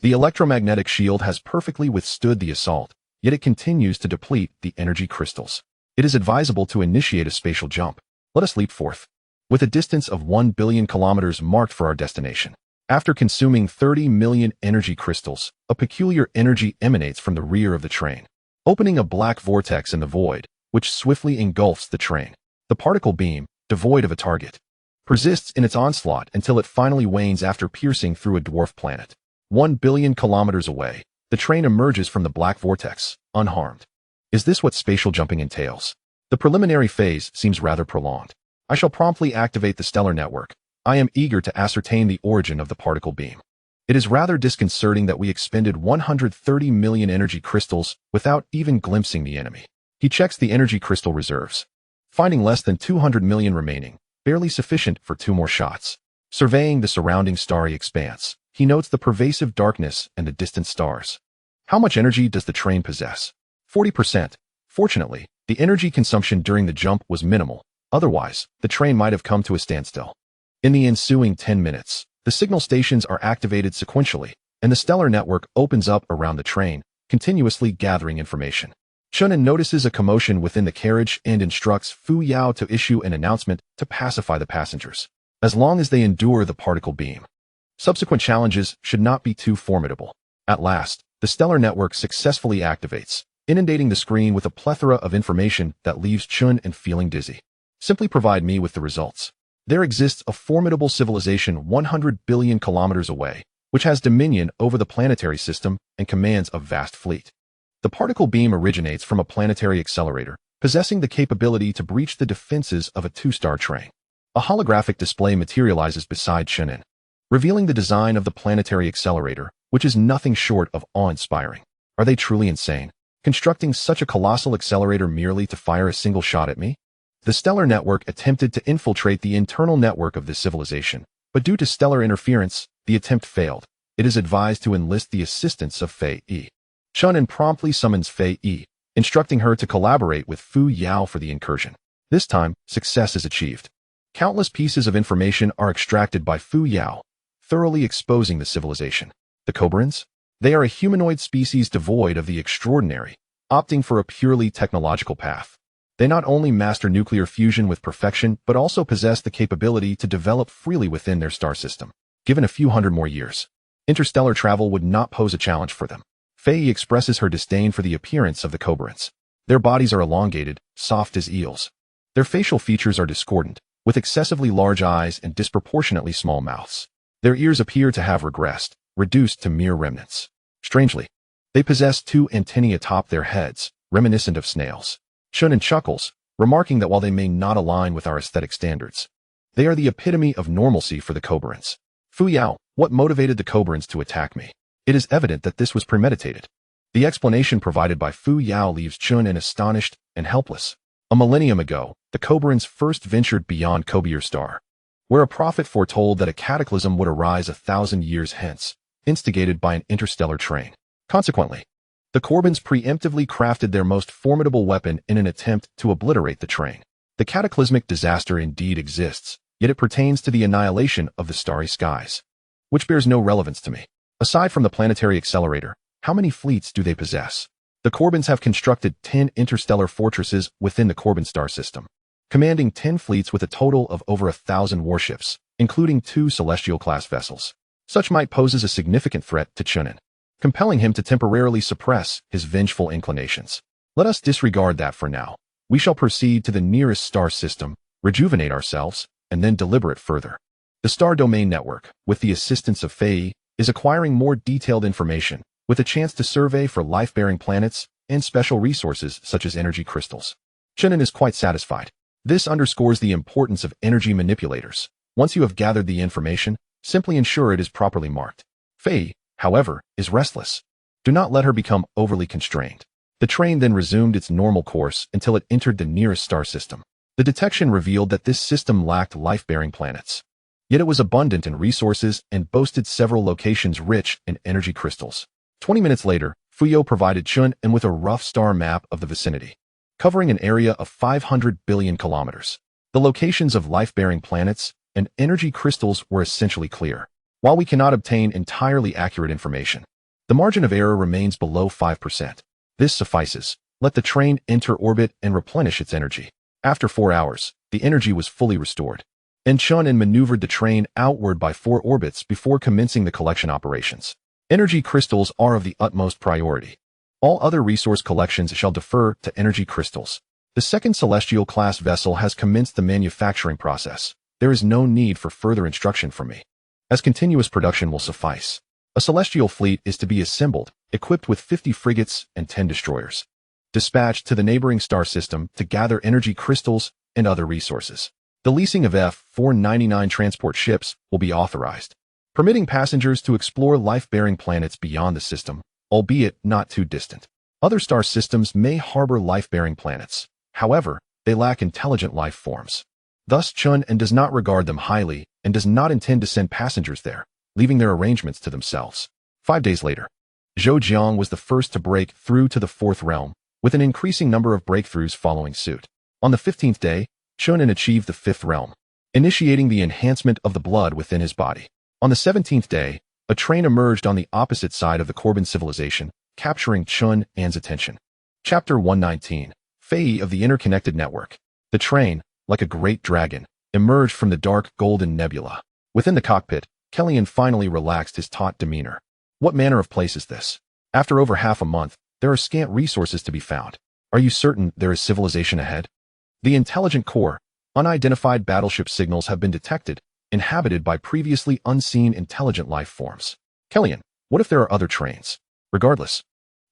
Speaker 1: The electromagnetic shield has perfectly withstood the assault, yet it continues to deplete the energy crystals. It is advisable to initiate a spatial jump. Let us leap forth. With a distance of 1 billion kilometers marked for our destination. After consuming 30 million energy crystals, a peculiar energy emanates from the rear of the train, opening a black vortex in the void, which swiftly engulfs the train. The particle beam, devoid of a target, persists in its onslaught until it finally wanes after piercing through a dwarf planet. 1 billion kilometers away, the train emerges from the black vortex, unharmed. Is this what spatial jumping entails? The preliminary phase seems rather prolonged. I shall promptly activate the stellar network. I am eager to ascertain the origin of the particle beam. It is rather disconcerting that we expended 130 million energy crystals without even glimpsing the enemy. He checks the energy crystal reserves, finding less than 200 million remaining, barely sufficient for 2 more shots. Surveying the surrounding starry expanse, he notes the pervasive darkness and the distant stars. How much energy does the train possess? 40%. Fortunately, the energy consumption during the jump was minimal. Otherwise, the train might have come to a standstill. In the ensuing 10 minutes, the signal stations are activated sequentially, and the stellar network opens up around the train, continuously gathering information. Chen An notices a commotion within the carriage and instructs Fuyao to issue an announcement to pacify the passengers, as long as they endure the particle beam. Subsequent challenges should not be too formidable. At last, the stellar network successfully activates, inundating the screen with a plethora of information that leaves Chen An feeling dizzy. Simply provide me with the results. There exists a formidable civilization 100 billion kilometers away, which has dominion over the planetary system and commands a vast fleet. The particle beam originates from a planetary accelerator, possessing the capability to breach the defenses of a 2-star train. A holographic display materializes beside Chen An, revealing the design of the planetary accelerator, which is nothing short of awe-inspiring. Are they truly insane, constructing such a colossal accelerator merely to fire a single shot at me? The stellar network attempted to infiltrate the internal network of this civilization, but due to stellar interference, the attempt failed. It is advised to enlist the assistance of Fuyao. Chen An promptly summons Fuyao, instructing her to collaborate with Fuyao for the incursion. This time, success is achieved. Countless pieces of information are extracted by Fuyao, thoroughly exposing the civilization. The Cobrans? They are a humanoid species devoid of the extraordinary, opting for a purely technological path. They not only master nuclear fusion with perfection, but also possess the capability to develop freely within their star system. Given a few hundred more years, interstellar travel would not pose a challenge for them. Fuyao expresses her disdain for the appearance of the Cobrans. Their bodies are elongated, soft as eels. Their facial features are discordant, with excessively large eyes and disproportionately small mouths. Their ears appear to have regressed, reduced to mere remnants. Strangely, they possess 2 antennae atop their heads, reminiscent of snails. Chen An chuckles, remarking that while they may not align with our aesthetic standards, they are the epitome of normalcy for the Cobrans. Fuyao, what motivated the Cobrans to attack me? It is evident that this was premeditated. The explanation provided by Fuyao leaves Chen An astonished and helpless. A millennium ago, the Cobrans first ventured beyond Kobier star, where a prophet foretold that a cataclysm would arise 1,000 years hence, instigated by an interstellar train. Consequently, the Corbans preemptively crafted their most formidable weapon in an attempt to obliterate the train. The cataclysmic disaster indeed exists, yet it pertains to the annihilation of the starry skies, which bears no relevance to me. Aside from the planetary accelerator, how many fleets do they possess? The Corbans have constructed 10 interstellar fortresses within the Corban star system, commanding 10 fleets with a total of over 1,000 warships, including 2 celestial-class vessels. Such might pose as a significant threat to Chen An, compelling him to temporarily suppress his vengeful inclinations. Let us disregard that for now. We shall proceed to the nearest star system, rejuvenate ourselves, and then deliberate further. The Star Domain Network, with the assistance of Fuyao, is acquiring more detailed information, with a chance to survey for life-bearing planets and special resources such as energy crystals. Chen An is quite satisfied. This underscores the importance of energy manipulators. Once you have gathered the information, simply ensure it is properly marked. Fei, however, is restless. Do not let her become overly constrained. The train then resumed its normal course until it entered the nearest star system. The detection revealed that this system lacked life-bearing planets. Yet it was abundant in resources and boasted several locations rich in energy crystals. 20 minutes later, Fuyao provided Chen An with a rough star map of the vicinity, covering an area of 500 billion kilometers. The locations of life-bearing planets and energy crystals were essentially clear. While we cannot obtain entirely accurate information, the margin of error remains below 5%. This suffices. Let the train enter orbit and replenish its energy. After 4 hours, the energy was fully restored, and Chen An maneuvered the train outward by 4 orbits before commencing the collection operations. Energy crystals are of the utmost priority. All other resource collections shall defer to energy crystals. The second celestial-class vessel has commenced the manufacturing process. There is no need for further instruction from me, as continuous production will suffice. A celestial fleet is to be assembled, equipped with 50 frigates and 10 destroyers, dispatched to the neighboring star system to gather energy crystals and other resources. The leasing of F-499 transport ships will be authorized, permitting passengers to explore life-bearing planets beyond the system, albeit not too distant. Other star systems may harbor life-bearing planets. However, they lack intelligent life forms. Thus, Chen An does not regard them highly and does not intend to send passengers there, leaving their arrangements to themselves. 5 days later, Zhou Jiang was the first to break through to the 4th realm, with an increasing number of breakthroughs following suit. On the 15th day, Chen An achieved the 5th realm, initiating the enhancement of the blood within his body. On the 17th day, a train emerged on the opposite side of the Korban civilization, capturing Chen An's attention. Chapter 119. Fei of the Interconnected Network. The train, like a great dragon, emerged from the dark golden nebula. Within the cockpit, Kellyan finally relaxed his taut demeanor. What manner of place is this? After over half a month, there are scant resources to be found. Are you certain there is civilization ahead? The intelligent core, unidentified battleship signals have been detected, inhabited by previously unseen intelligent life forms. Kellyan, what if there are other trains? Regardless,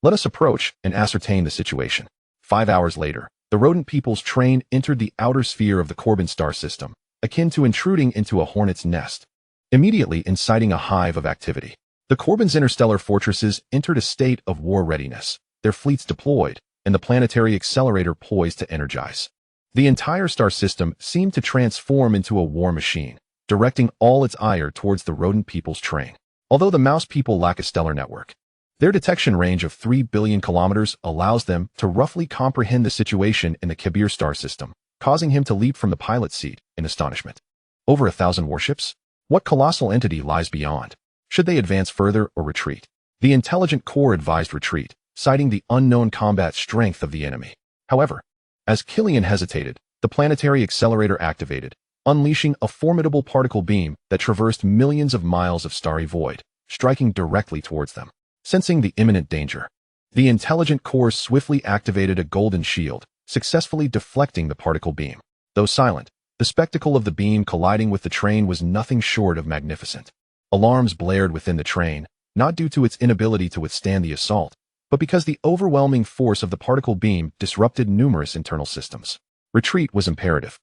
Speaker 1: let us approach and ascertain the situation. 5 hours later, the rodent people's train entered the outer sphere of the Korban star system, akin to intruding into a hornet's nest, immediately inciting a hive of activity. The Korban's interstellar fortresses entered a state of war readiness, their fleets deployed, and the planetary accelerator poised to energize. The entire star system seemed to transform into a war machine, directing all its ire towards the rodent people's train. Although the mouse people lack a stellar network, their detection range of 3 billion kilometers allows them to roughly comprehend the situation in the Kabir star system, causing him to leap from the pilot's seat in astonishment. Over 1,000 warships? What colossal entity lies beyond? Should they advance further or retreat? The intelligent core advised retreat, citing the unknown combat strength of the enemy. However, as Kellyan hesitated, the planetary accelerator activated, unleashing a formidable particle beam that traversed millions of miles of starry void, striking directly towards them. Sensing the imminent danger, the intelligent core swiftly activated a golden shield, successfully deflecting the particle beam. Though silent, the spectacle of the beam colliding with the train was nothing short of magnificent. Alarms blared within the train, not due to its inability to withstand the assault, but because the overwhelming force of the particle beam disrupted numerous internal systems. Retreat was imperative.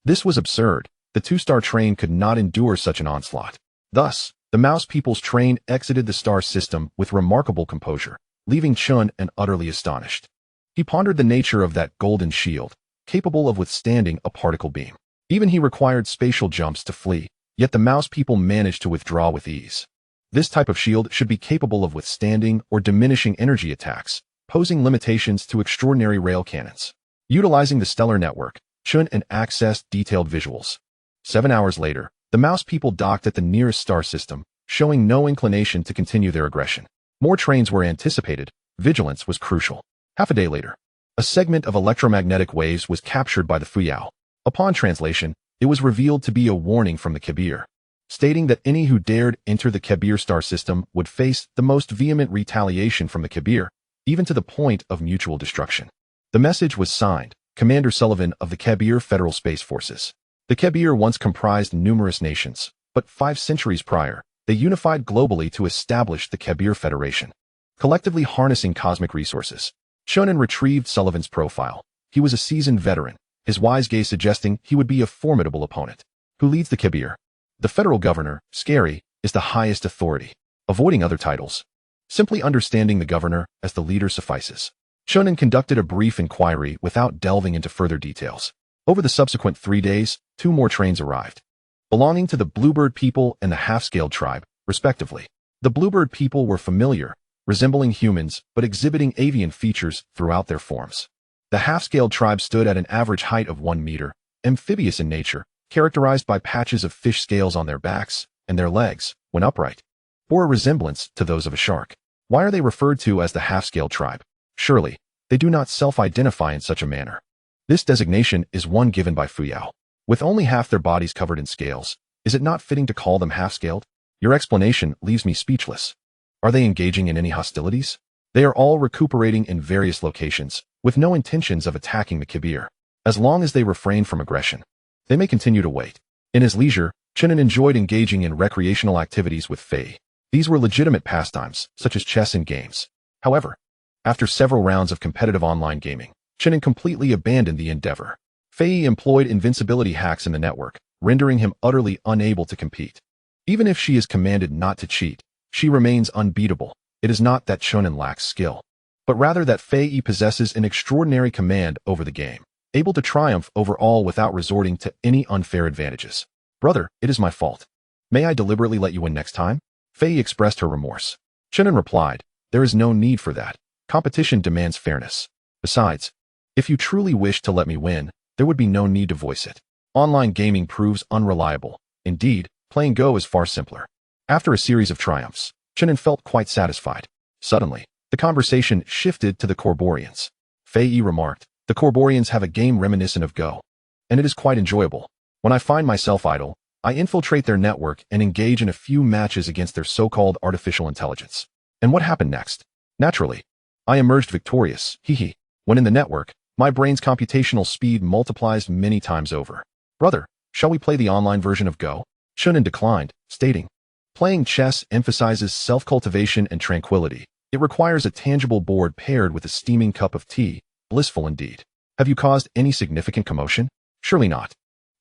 Speaker 1: This was absurd. The 2-star train could not endure such an onslaught. Thus, the mouse people's train exited the star system with remarkable composure, leaving Chen An utterly astonished. He pondered the nature of that golden shield, capable of withstanding a particle beam. Even he required spatial jumps to flee, yet the mouse people managed to withdraw with ease. This type of shield should be capable of withstanding or diminishing energy attacks, posing limitations to extraordinary rail cannons. Utilizing the stellar network, Chen An accessed detailed visuals. 7 hours later, the mouse people docked at the nearest star system, showing no inclination to continue their aggression. More trains were anticipated. Vigilance was crucial. Half a day later, a segment of electromagnetic waves was captured by the Fuyao. Upon translation, it was revealed to be a warning from the Kabir, stating that any who dared enter the Kabir star system would face the most vehement retaliation from the Kabir, even to the point of mutual destruction. The message was signed, Commander Sullivan of the Kabir Federal Space Forces. The Kabir once comprised numerous nations, but 5 centuries prior, they unified globally to establish the Kabir Federation, collectively harnessing cosmic resources. Chen An retrieved Sullivan's profile. He was a seasoned veteran, his wise gaze suggesting he would be a formidable opponent. Who leads the Kibir? The federal governor, Scary, is the highest authority. Avoiding other titles. Simply understanding the governor as the leader suffices. Chen An conducted a brief inquiry without delving into further details. Over the subsequent 3 days, 2 more trains arrived, belonging to the Bluebird people and the half-scaled tribe, respectively. The Bluebird people were familiar, resembling humans, but exhibiting avian features throughout their forms. The half-scaled tribe stood at an average height of 1 meter, amphibious in nature, characterized by patches of fish scales on their backs, and their legs, when upright, bore a resemblance to those of a shark. Why are they referred to as the half-scaled tribe? Surely, they do not self-identify in such a manner. This designation is one given by Fuyao. With only half their bodies covered in scales, is it not fitting to call them half-scaled? Your explanation leaves me speechless. Are they engaging in any hostilities? They are all recuperating in various locations, with no intentions of attacking the Kibir. As long as they refrain from aggression, they may continue to wait. In his leisure, Chen An enjoyed engaging in recreational activities with Fei. These were legitimate pastimes, such as chess and games. However, after several rounds of competitive online gaming, Chen An completely abandoned the endeavor. Fei employed invincibility hacks in the network, rendering him utterly unable to compete. Even if she is commanded not to cheat, she remains unbeatable. It is not that Chen An lacks skill, but rather that Fei possesses an extraordinary command over the game, able to triumph over all without resorting to any unfair advantages. Brother, it is my fault. May I deliberately let you win next time? Fei expressed her remorse. Chen An replied, there is no need for that. Competition demands fairness. Besides, if you truly wish to let me win, there would be no need to voice it. Online gaming proves unreliable. Indeed, playing Go is far simpler. After a series of triumphs, Chen An felt quite satisfied. Suddenly, the conversation shifted to the Corborians. Fei remarked, the Corborians have a game reminiscent of Go, and it is quite enjoyable. When I find myself idle, I infiltrate their network and engage in a few matches against their so-called artificial intelligence. And what happened next? Naturally, I emerged victorious, hee. When in the network, my brain's computational speed multiplies many times over. Brother, shall we play the online version of Go? Chen An declined, stating, playing chess emphasizes self-cultivation and tranquility. It requires a tangible board paired with a steaming cup of tea. Blissful indeed. Have you caused any significant commotion? Surely not.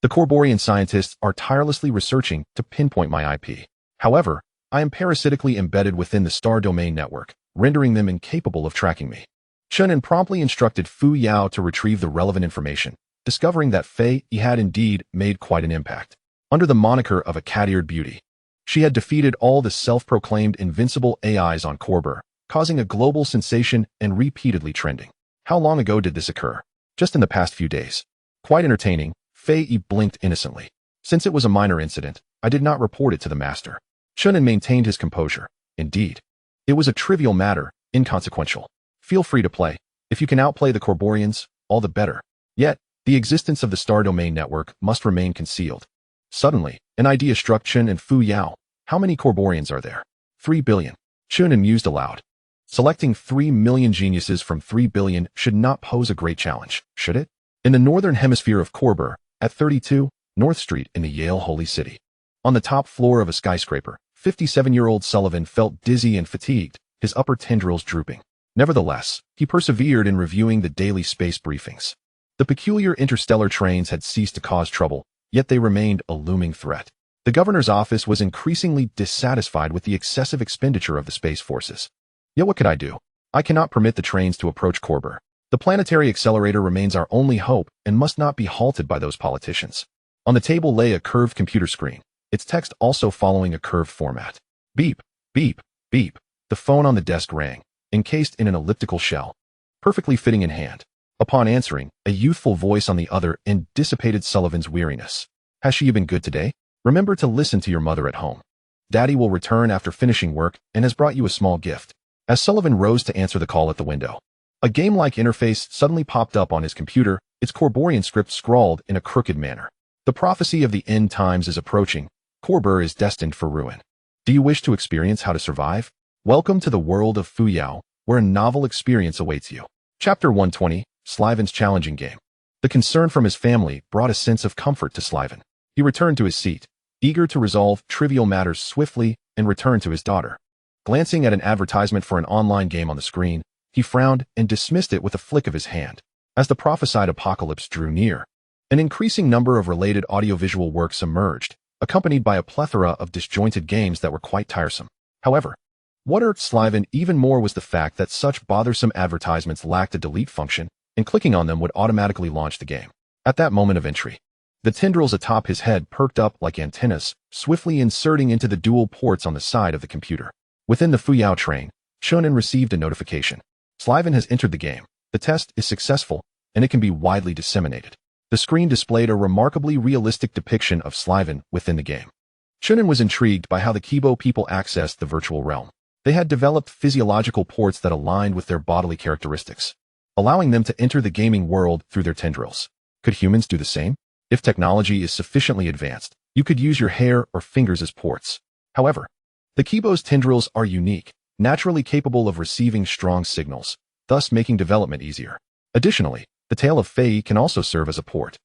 Speaker 1: The Corborian scientists are tirelessly researching to pinpoint my IP. However, I am parasitically embedded within the star domain network, rendering them incapable of tracking me. Chen An promptly instructed Fuyao to retrieve the relevant information, discovering that Fei had indeed made quite an impact. Under the moniker of a cat-eared beauty, she had defeated all the self-proclaimed invincible AIs on Korbur, causing a global sensation and repeatedly trending. How long ago did this occur? Just in the past few days. Quite entertaining, Fei blinked innocently. Since it was a minor incident, I did not report it to the master. Chen An maintained his composure. Indeed, it was a trivial matter, inconsequential. Feel free to play. If you can outplay the Corborians, all the better. Yet, the existence of the star domain network must remain concealed. Suddenly, an idea struck Chen and Fuyao. How many Corborians are there? 3 billion. Chen An mused aloud. Selecting 3 million geniuses from 3 billion should not pose a great challenge, should it? In the northern hemisphere of Korbur, at 32 North Street in the Yale Holy City. On the top floor of a skyscraper, 57-year-old Sullivan felt dizzy and fatigued, his upper tendrils drooping. Nevertheless, he persevered in reviewing the daily space briefings. The peculiar interstellar trains had ceased to cause trouble, yet they remained a looming threat. The governor's office was increasingly dissatisfied with the excessive expenditure of the space forces. Yet what could I do? I cannot permit the trains to approach Korbur. The planetary accelerator remains our only hope and must not be halted by those politicians. On the table lay a curved computer screen, its text also following a curved format. Beep, beep, beep. The phone on the desk rang, encased in an elliptical shell, perfectly fitting in hand. Upon answering, a youthful voice on the other end dissipated Sullivan's weariness. Has she been good today? Remember to listen to your mother at home. Daddy will return after finishing work and has brought you a small gift. As Sullivan rose to answer the call at the window, a game-like interface suddenly popped up on his computer, its Corborian script scrawled in a crooked manner. The prophecy of the end times is approaching. Korbur is destined for ruin. Do you wish to experience how to survive? Welcome to the world of Fuyao, where a novel experience awaits you. Chapter 120, Sliven's Challenging Game. The concern from his family brought a sense of comfort to Sliven. He returned to his seat, eager to resolve trivial matters swiftly and return to his daughter. Glancing at an advertisement for an online game on the screen, he frowned and dismissed it with a flick of his hand. As the prophesied apocalypse drew near, an increasing number of related audiovisual works emerged, accompanied by a plethora of disjointed games that were quite tiresome. However, what irked Slyvan even more was the fact that such bothersome advertisements lacked a delete function, and clicking on them would automatically launch the game. At that moment of entry, the tendrils atop his head perked up like antennas, swiftly inserting into the dual ports on the side of the computer. Within the Fuyao train, Chen An received a notification. Slyvan has entered the game. The test is successful, and it can be widely disseminated. The screen displayed a remarkably realistic depiction of Slyvan within the game. Chen An was intrigued by how the Kibo people accessed the virtual realm. They had developed physiological ports that aligned with their bodily characteristics, allowing them to enter the gaming world through their tendrils. Could humans do the same? If technology is sufficiently advanced, you could use your hair or fingers as ports. However, the Kibo's tendrils are unique, naturally capable of receiving strong signals, thus making development easier. Additionally, the tail of Fei can also serve as a port.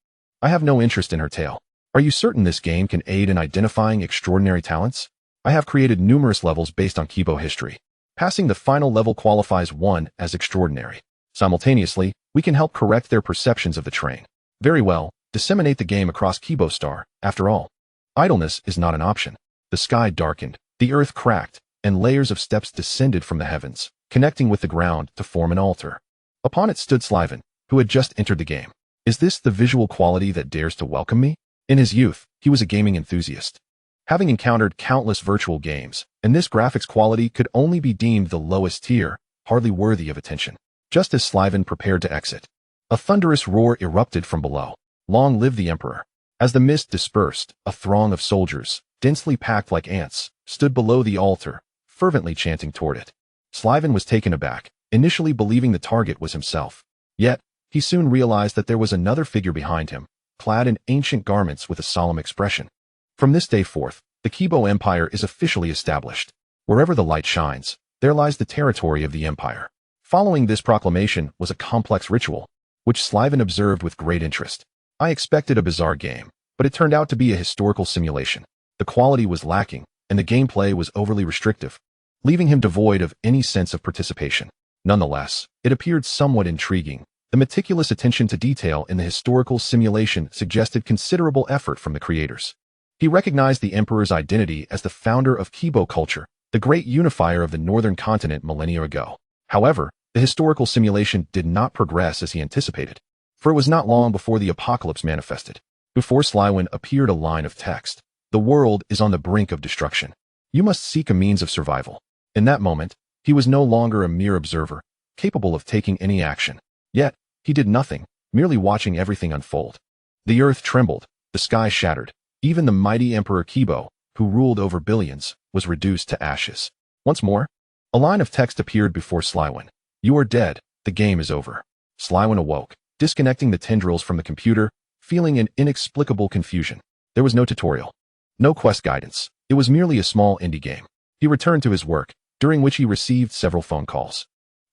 Speaker 1: I have no interest in her tail. Are you certain this game can aid in identifying extraordinary talents? I have created numerous levels based on Kibo history. Passing the final level qualifies one as extraordinary. Simultaneously, we can help correct their perceptions of the train. Very well, disseminate the game across Kibo Star. After all, idleness is not an option. The sky darkened, the earth cracked, and layers of steps descended from the heavens, connecting with the ground to form an altar. Upon it stood Slyvan, who had just entered the game. Is this the visual quality that dares to welcome me? In his youth, he was a gaming enthusiast, having encountered countless virtual games, and this graphics quality could only be deemed the lowest tier, hardly worthy of attention. Just as Slyvan prepared to exit, a thunderous roar erupted from below. Long live the Emperor! As the mist dispersed, a throng of soldiers, densely packed like ants, stood below the altar, fervently chanting toward it. Slyvan was taken aback, initially believing the target was himself. Yet, he soon realized that there was another figure behind him, clad in ancient garments with a solemn expression. From this day forth, the Kibo Empire is officially established. Wherever the light shines, there lies the territory of the Empire. Following this proclamation was a complex ritual, which Slyvan observed with great interest. I expected a bizarre game, but it turned out to be a historical simulation. The quality was lacking, and the gameplay was overly restrictive, leaving him devoid of any sense of participation. Nonetheless, it appeared somewhat intriguing. The meticulous attention to detail in the historical simulation suggested considerable effort from the creators. He recognized the Emperor's identity as the founder of Kibo culture, the great unifier of the northern continent millennia ago. However, the historical simulation did not progress as he anticipated, for it was not long before the apocalypse manifested. Before Slyvan appeared a line of text. The world is on the brink of destruction. You must seek a means of survival. In that moment, he was no longer a mere observer, capable of taking any action. Yet, he did nothing, merely watching everything unfold. The earth trembled, the sky shattered. Even the mighty Emperor Kibo, who ruled over billions, was reduced to ashes. Once more, a line of text appeared before Slyvan. You are dead, the game is over. Slyvan awoke, disconnecting the tendrils from the computer, feeling an inexplicable confusion. There was no tutorial, no quest guidance. It was merely a small indie game. He returned to his work, during which he received several phone calls.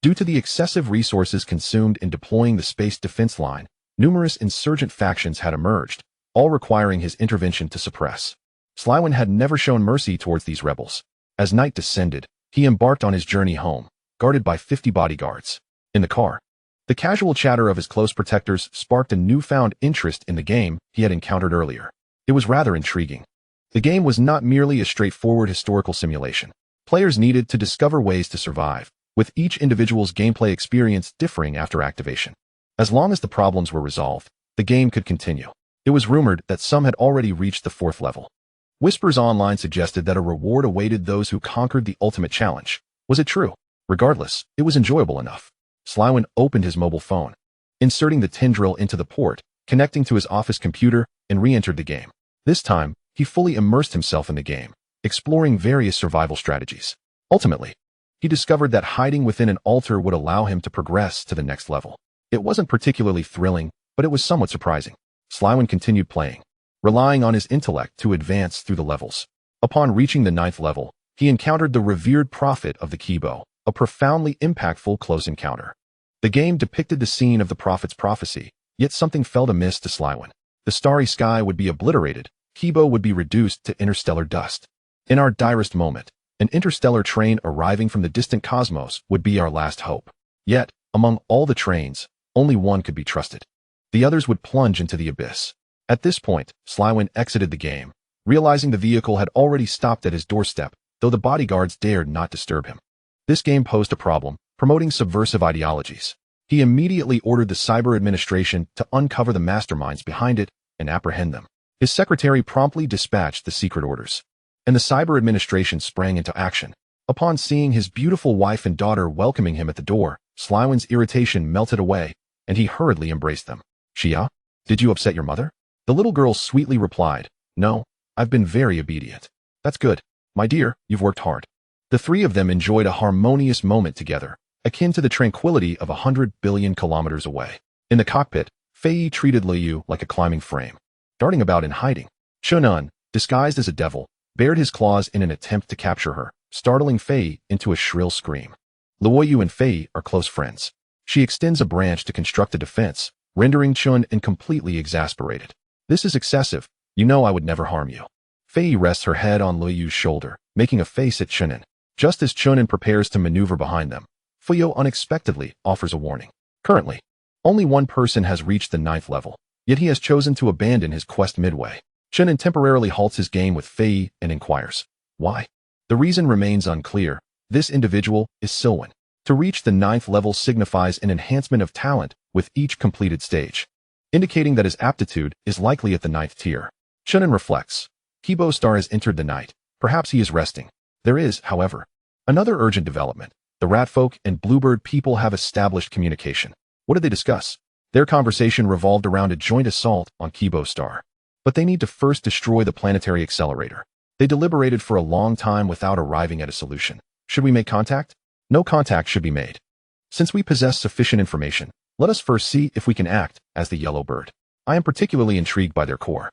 Speaker 1: Due to the excessive resources consumed in deploying the space defense line, numerous insurgent factions had emerged, all requiring his intervention to suppress. Slyvan had never shown mercy towards these rebels. As night descended, he embarked on his journey home, guarded by 50 bodyguards. In the car, the casual chatter of his close protectors sparked a newfound interest in the game he had encountered earlier. It was rather intriguing. The game was not merely a straightforward historical simulation. Players needed to discover ways to survive, with each individual's gameplay experience differing after activation. As long as the problems were resolved, the game could continue. It was rumored that some had already reached the 4th level. Whispers online suggested that a reward awaited those who conquered the ultimate challenge. Was it true? Regardless, it was enjoyable enough. Slyvan opened his mobile phone, inserting the tendril into the port, connecting to his office computer, and re-entered the game. This time, he fully immersed himself in the game, exploring various survival strategies. Ultimately, he discovered that hiding within an altar would allow him to progress to the next level. It wasn't particularly thrilling, but it was somewhat surprising. Slyvan continued playing, relying on his intellect to advance through the levels. Upon reaching the 9th level, he encountered the revered prophet of the Kibo, a profoundly impactful close encounter. The game depicted the scene of the prophet's prophecy, yet something felt amiss to Slyvan. The starry sky would be obliterated, Kibo would be reduced to interstellar dust. In our direst moment, an interstellar train arriving from the distant cosmos would be our last hope. Yet, among all the trains, only one could be trusted. The others would plunge into the abyss. At this point, Slywin exited the game, realizing the vehicle had already stopped at his doorstep, though the bodyguards dared not disturb him. This game posed a problem, promoting subversive ideologies. He immediately ordered the cyber administration to uncover the masterminds behind it and apprehend them. His secretary promptly dispatched the secret orders, and the cyber administration sprang into action. Upon seeing his beautiful wife and daughter welcoming him at the door, Slywin's irritation melted away, and he hurriedly embraced them. "Xia, did you upset your mother?" The little girl sweetly replied, "No, I've been very obedient." "That's good. My dear, you've worked hard." The three of them enjoyed a harmonious moment together, akin to the tranquility of 100 billion kilometers away. In the cockpit, Fei treated Liu like a climbing frame, darting about in hiding. Chen An, disguised as a devil, bared his claws in an attempt to capture her, startling Fei into a shrill scream. Liu and Fei are close friends. She extends a branch to construct a defense, rendering Chen An completely exasperated. "This is excessive. You know I would never harm you." Fei rests her head on Liu's shoulder, making a face at Chen An. Just as Chen An prepares to maneuver behind them, Fuyao unexpectedly offers a warning. Currently, only one person has reached the 9th level, yet he has chosen to abandon his quest midway. Chen An temporarily halts his game with Fei and inquires, "Why?" The reason remains unclear. This individual is Silwin. To reach the 9th level signifies an enhancement of talent with each completed stage, indicating that his aptitude is likely at the 9th tier. Chen An reflects. Kibo Star has entered the night. Perhaps he is resting. There is, however, another urgent development. The Ratfolk and Bluebird people have established communication. What did they discuss? Their conversation revolved around a joint assault on Kibo Star. But they need to first destroy the planetary accelerator. They deliberated for a long time without arriving at a solution. Should we make contact? No contact should be made. Since we possess sufficient information, let us first see if we can act as the Yellow Bird. I am particularly intrigued by their core.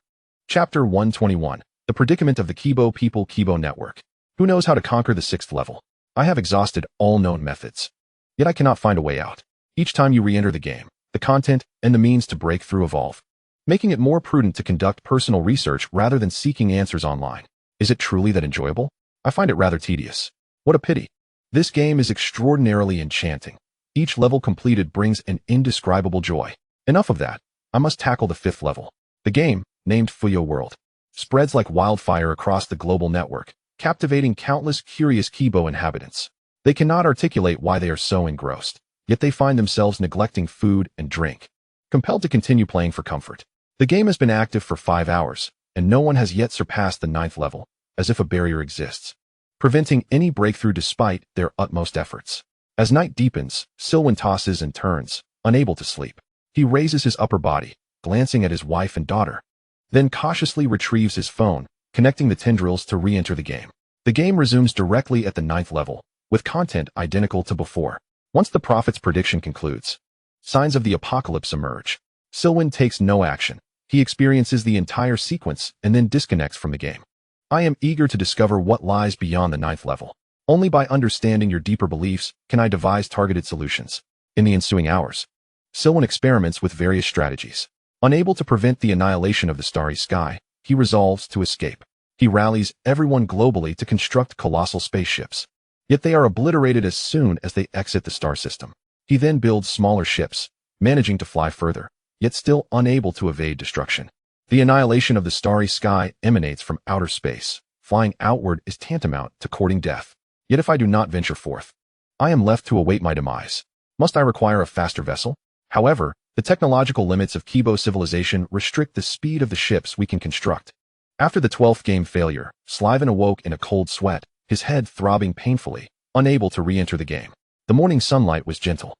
Speaker 1: Chapter 121. The Predicament of the Kibo People Kibo Network. Who knows how to conquer the 6th level? I have exhausted all known methods. Yet I cannot find a way out. Each time you re-enter the game, the content and the means to break through evolve, making it more prudent to conduct personal research rather than seeking answers online. Is it truly that enjoyable? I find it rather tedious. What a pity. This game is extraordinarily enchanting. Each level completed brings an indescribable joy. Enough of that. I must tackle the 5th level. The game, named Fuyao World, spreads like wildfire across the global network, captivating countless curious Kibo inhabitants. They cannot articulate why they are so engrossed, yet they find themselves neglecting food and drink, compelled to continue playing for comfort. The game has been active for 5 hours, and no one has yet surpassed the 9th level, as if a barrier exists, preventing any breakthrough despite their utmost efforts. As night deepens, Silwin tosses and turns, unable to sleep. He raises his upper body, glancing at his wife and daughter, then cautiously retrieves his phone, connecting the tendrils to re-enter the game. The game resumes directly at the 9th level, with content identical to before. Once the prophet's prediction concludes, signs of the apocalypse emerge. Silwin takes no action. He experiences the entire sequence and then disconnects from the game. I am eager to discover what lies beyond the 9th level. Only by understanding your deeper beliefs can I devise targeted solutions. In the ensuing hours, Silwin experiments with various strategies. Unable to prevent the annihilation of the starry sky, he resolves to escape. He rallies everyone globally to construct colossal spaceships. Yet they are obliterated as soon as they exit the star system. He then builds smaller ships, managing to fly further, yet still unable to evade destruction. The annihilation of the starry sky emanates from outer space. Flying outward is tantamount to courting death. Yet if I do not venture forth, I am left to await my demise. Must I require a faster vessel? However, the technological limits of Kibo civilization restrict the speed of the ships we can construct. After the 12th game failure, Slywin awoke in a cold sweat, his head throbbing painfully, unable to re-enter the game. The morning sunlight was gentle.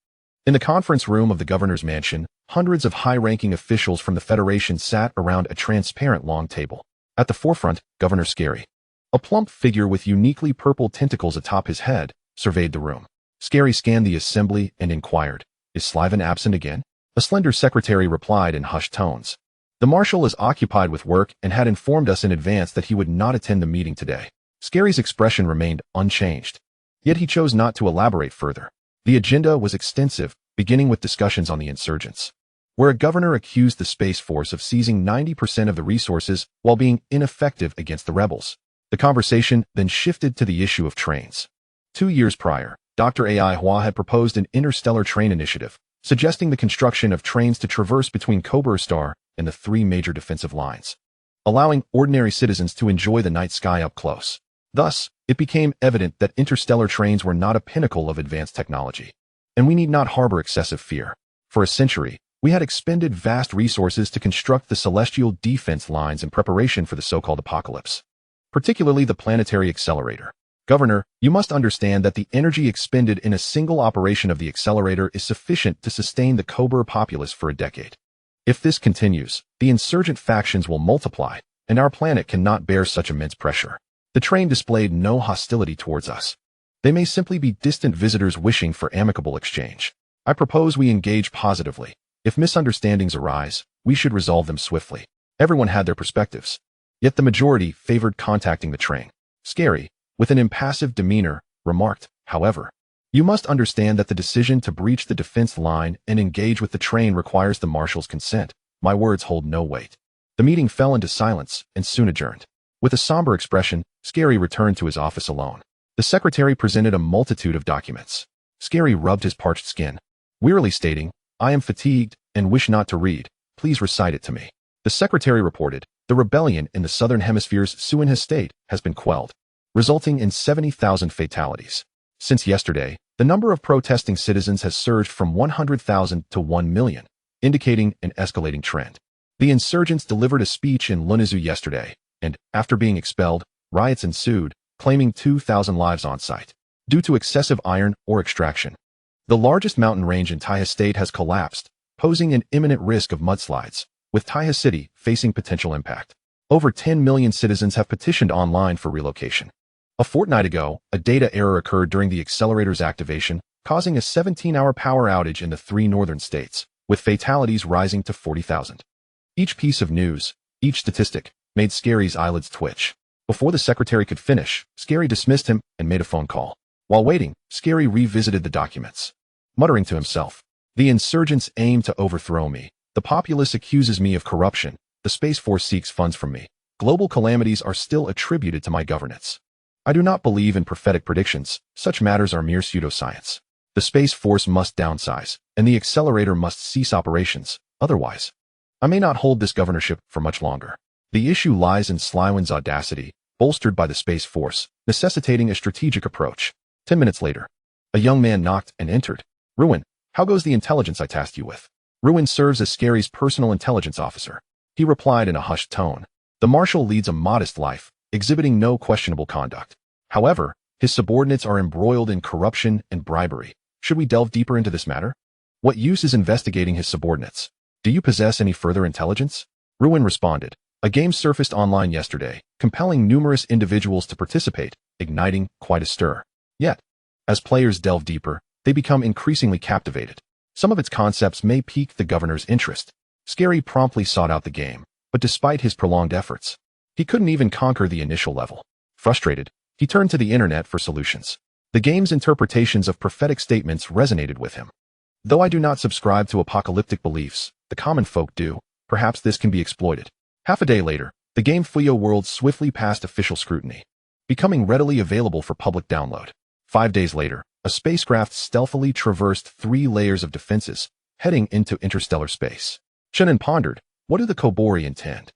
Speaker 1: In the conference room of the governor's mansion, hundreds of high-ranking officials from the Federation sat around a transparent long table. At the forefront, Governor Scary, a plump figure with uniquely purple tentacles atop his head, surveyed the room. Scary scanned the assembly and inquired, "Is Slywin absent again?" A slender secretary replied in hushed tones, "The marshal is occupied with work and had informed us in advance that he would not attend the meeting today." Scary's expression remained unchanged, yet he chose not to elaborate further. The agenda was extensive, beginning with discussions on the insurgents, where a governor accused the Space Force of seizing 90% of the resources while being ineffective against the rebels. The conversation then shifted to the issue of trains. 2 years prior, Dr. Ai Hua had proposed an interstellar train initiative, suggesting the construction of trains to traverse between Cobra Star and the three major defensive lines, allowing ordinary citizens to enjoy the night sky up close. Thus, it became evident that interstellar trains were not a pinnacle of advanced technology, and we need not harbor excessive fear. For a century, we had expended vast resources to construct the celestial defense lines in preparation for the so-called apocalypse, particularly the planetary accelerator. Governor, you must understand that the energy expended in a single operation of the accelerator is sufficient to sustain the Cobra populace for a decade. If this continues, the insurgent factions will multiply, and our planet cannot bear such immense pressure. The train displayed no hostility towards us. They may simply be distant visitors wishing for amicable exchange. I propose we engage positively. If misunderstandings arise, we should resolve them swiftly. Everyone had their perspectives, yet the majority favored contacting the train. Scary, with an impassive demeanor, remarked, however, you must understand that the decision to breach the defense line and engage with the train requires the marshal's consent. My words hold no weight. The meeting fell into silence and soon adjourned. With a somber expression, Scary returned to his office alone. The secretary presented a multitude of documents. Scary rubbed his parched skin, wearily stating, I am fatigued and wish not to read. Please recite it to me. The secretary reported, the rebellion in the southern hemisphere's Suan state has been quelled, resulting in 70,000 fatalities. Since yesterday, the number of protesting citizens has surged from 100,000 to 1 million, indicating an escalating trend. The insurgents delivered a speech in Lunizhu yesterday, and, after being expelled, riots ensued, claiming 2,000 lives on site, due to excessive iron ore extraction. The largest mountain range in Taiha State has collapsed, posing an imminent risk of mudslides, with Taiha City facing potential impact. Over 10 million citizens have petitioned online for relocation. A fortnight ago, a data error occurred during the accelerator's activation, causing a 17-hour power outage in the three northern states, with fatalities rising to 40,000. Each piece of news, each statistic, made Scary's eyelids twitch. Before the secretary could finish, Scary dismissed him and made a phone call. While waiting, Scary revisited the documents, muttering to himself, the insurgents aim to overthrow me. The populace accuses me of corruption. The Space Force seeks funds from me. Global calamities are still attributed to my governance. I do not believe in prophetic predictions. Such matters are mere pseudoscience. The Space Force must downsize, and the accelerator must cease operations. Otherwise, I may not hold this governorship for much longer. The issue lies in Slywan's audacity, bolstered by the Space Force, necessitating a strategic approach. 10 minutes later, a young man knocked and entered. Ruin, how goes the intelligence I tasked you with? Ruin serves as Scary's personal intelligence officer. He replied in a hushed tone. The marshal leads a modest life, exhibiting no questionable conduct. However, his subordinates are embroiled in corruption and bribery. Should we delve deeper into this matter? What use is investigating his subordinates? Do you possess any further intelligence? Ruin responded. A game surfaced online yesterday, compelling numerous individuals to participate, igniting quite a stir. Yet, as players delve deeper, they become increasingly captivated. Some of its concepts may pique the governor's interest. Scary promptly sought out the game, but despite his prolonged efforts, he couldn't even conquer the initial level. Frustrated, he turned to the internet for solutions. The game's interpretations of prophetic statements resonated with him. Though I do not subscribe to apocalyptic beliefs, the common folk do. Perhaps this can be exploited. Half a day later, the game Fuyao World swiftly passed official scrutiny, becoming readily available for public download. 5 days later, a spacecraft stealthily traversed 3 layers of defenses, heading into interstellar space. Chen An pondered, what do the Kobori intend?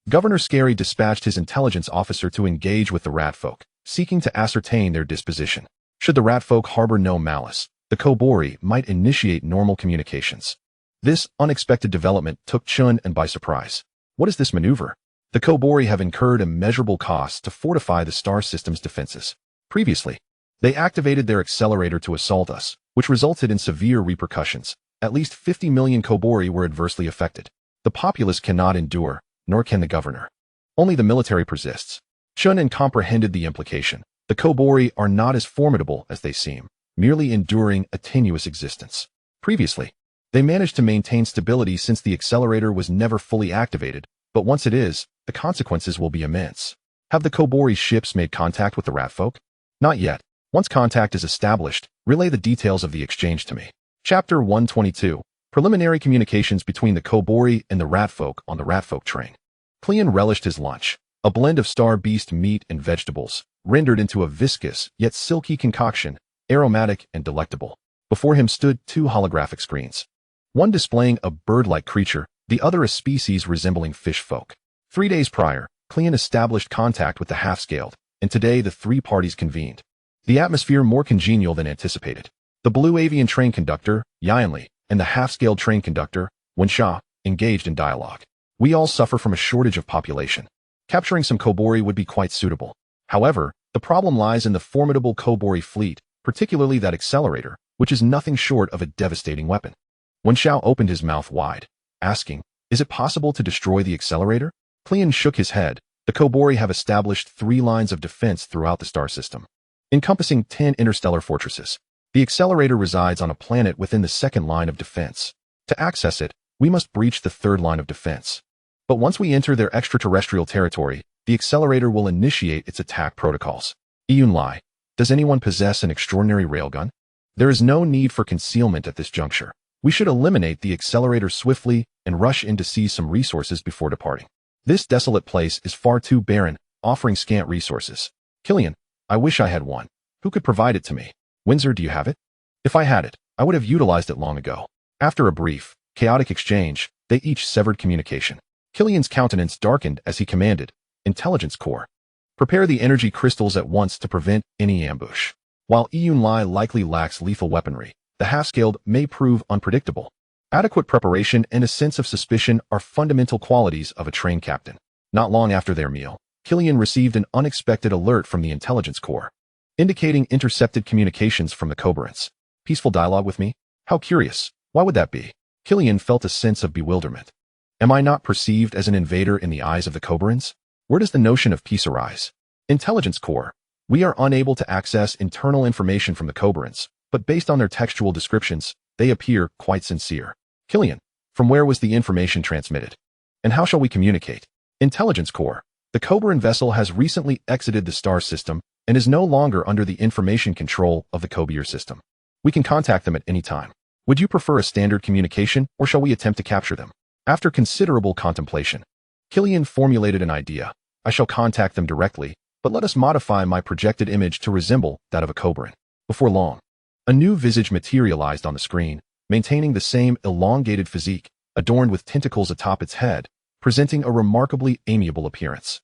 Speaker 1: Governor Scary dispatched his intelligence officer to engage with the ratfolk, seeking to ascertain their disposition. Should the ratfolk harbor no malice, the Kobori might initiate normal communications. This unexpected development took Chen An by surprise. What is this maneuver? The Kobori have incurred immeasurable costs to fortify the star system's defenses. Previously, they activated their accelerator to assault us, which resulted in severe repercussions. At least 50 million Kobori were adversely affected. The populace cannot endure, nor can the governor. Only the military persists. Chen An comprehended the implication. The Kobori are not as formidable as they seem, merely enduring a tenuous existence. Previously, they managed to maintain stability since the accelerator was never fully activated, but once it is, the consequences will be immense. Have the Kobori ships made contact with the ratfolk? Not yet. Once contact is established, relay the details of the exchange to me. Chapter 122. Preliminary communications between the Kobori and the ratfolk on the ratfolk train. Cleon relished his lunch, a blend of star beast meat and vegetables, rendered into a viscous yet silky concoction, aromatic and delectable. Before him stood 2 holographic screens. one displaying a bird-like creature, the other a species resembling fish folk. 3 days prior, Cleon established contact with the half-scaled, and today the three parties convened. The atmosphere more congenial than anticipated. The blue avian train conductor, Yanli, and the half-scaled train conductor, Wensha, engaged in dialogue. We all suffer from a shortage of population. Capturing some Kobori would be quite suitable. However, the problem lies in the formidable Kobori fleet, particularly that accelerator, which is nothing short of a devastating weapon. Wensha opened his mouth wide, asking, "Is it possible to destroy the accelerator?" Cleon shook his head. The Kobori have established 3 lines of defense throughout the star system, encompassing 10 interstellar fortresses. The accelerator resides on a planet within the 2nd line of defense. To access it, we must breach the 3rd line of defense. But once we enter their extraterrestrial territory, the accelerator will initiate its attack protocols. Yunlai, does anyone possess an extraordinary railgun? There is no need for concealment at this juncture. We should eliminate the accelerator swiftly and rush in to seize some resources before departing. This desolate place is far too barren, offering scant resources. Killian, I wish I had one. Who could provide it to me? Windsor, do you have it? If I had it, I would have utilized it long ago. After a brief, chaotic exchange, they each severed communication. Killian's countenance darkened as he commanded, Intelligence Core. Prepare the energy crystals at once to prevent any ambush. While Yunlai likely lacks lethal weaponry, the half-scaled may prove unpredictable. Adequate preparation and a sense of suspicion are fundamental qualities of a trained captain. Not long after their meal, Killian received an unexpected alert from the Intelligence Core, indicating intercepted communications from the Coborans. Peaceful dialogue with me? How curious. Why would that be? Killian felt a sense of bewilderment. Am I not perceived as an invader in the eyes of the Coborans? Where does the notion of peace arise? Intelligence Core. We are unable to access internal information from the Coborans, but based on their textual descriptions, they appear quite sincere. Killian, from where was the information transmitted? And how shall we communicate? Intelligence Core. The Coboran vessel has recently exited the star system and is no longer under the information control of the Kobier system. We can contact them at any time. Would you prefer a standard communication, or shall we attempt to capture them? After considerable contemplation, Killian formulated an idea. I shall contact them directly, but let us modify my projected image to resemble that of a Coboran. Before long, a new visage materialized on the screen, maintaining the same elongated physique, adorned with tentacles atop its head, presenting a remarkably amiable appearance.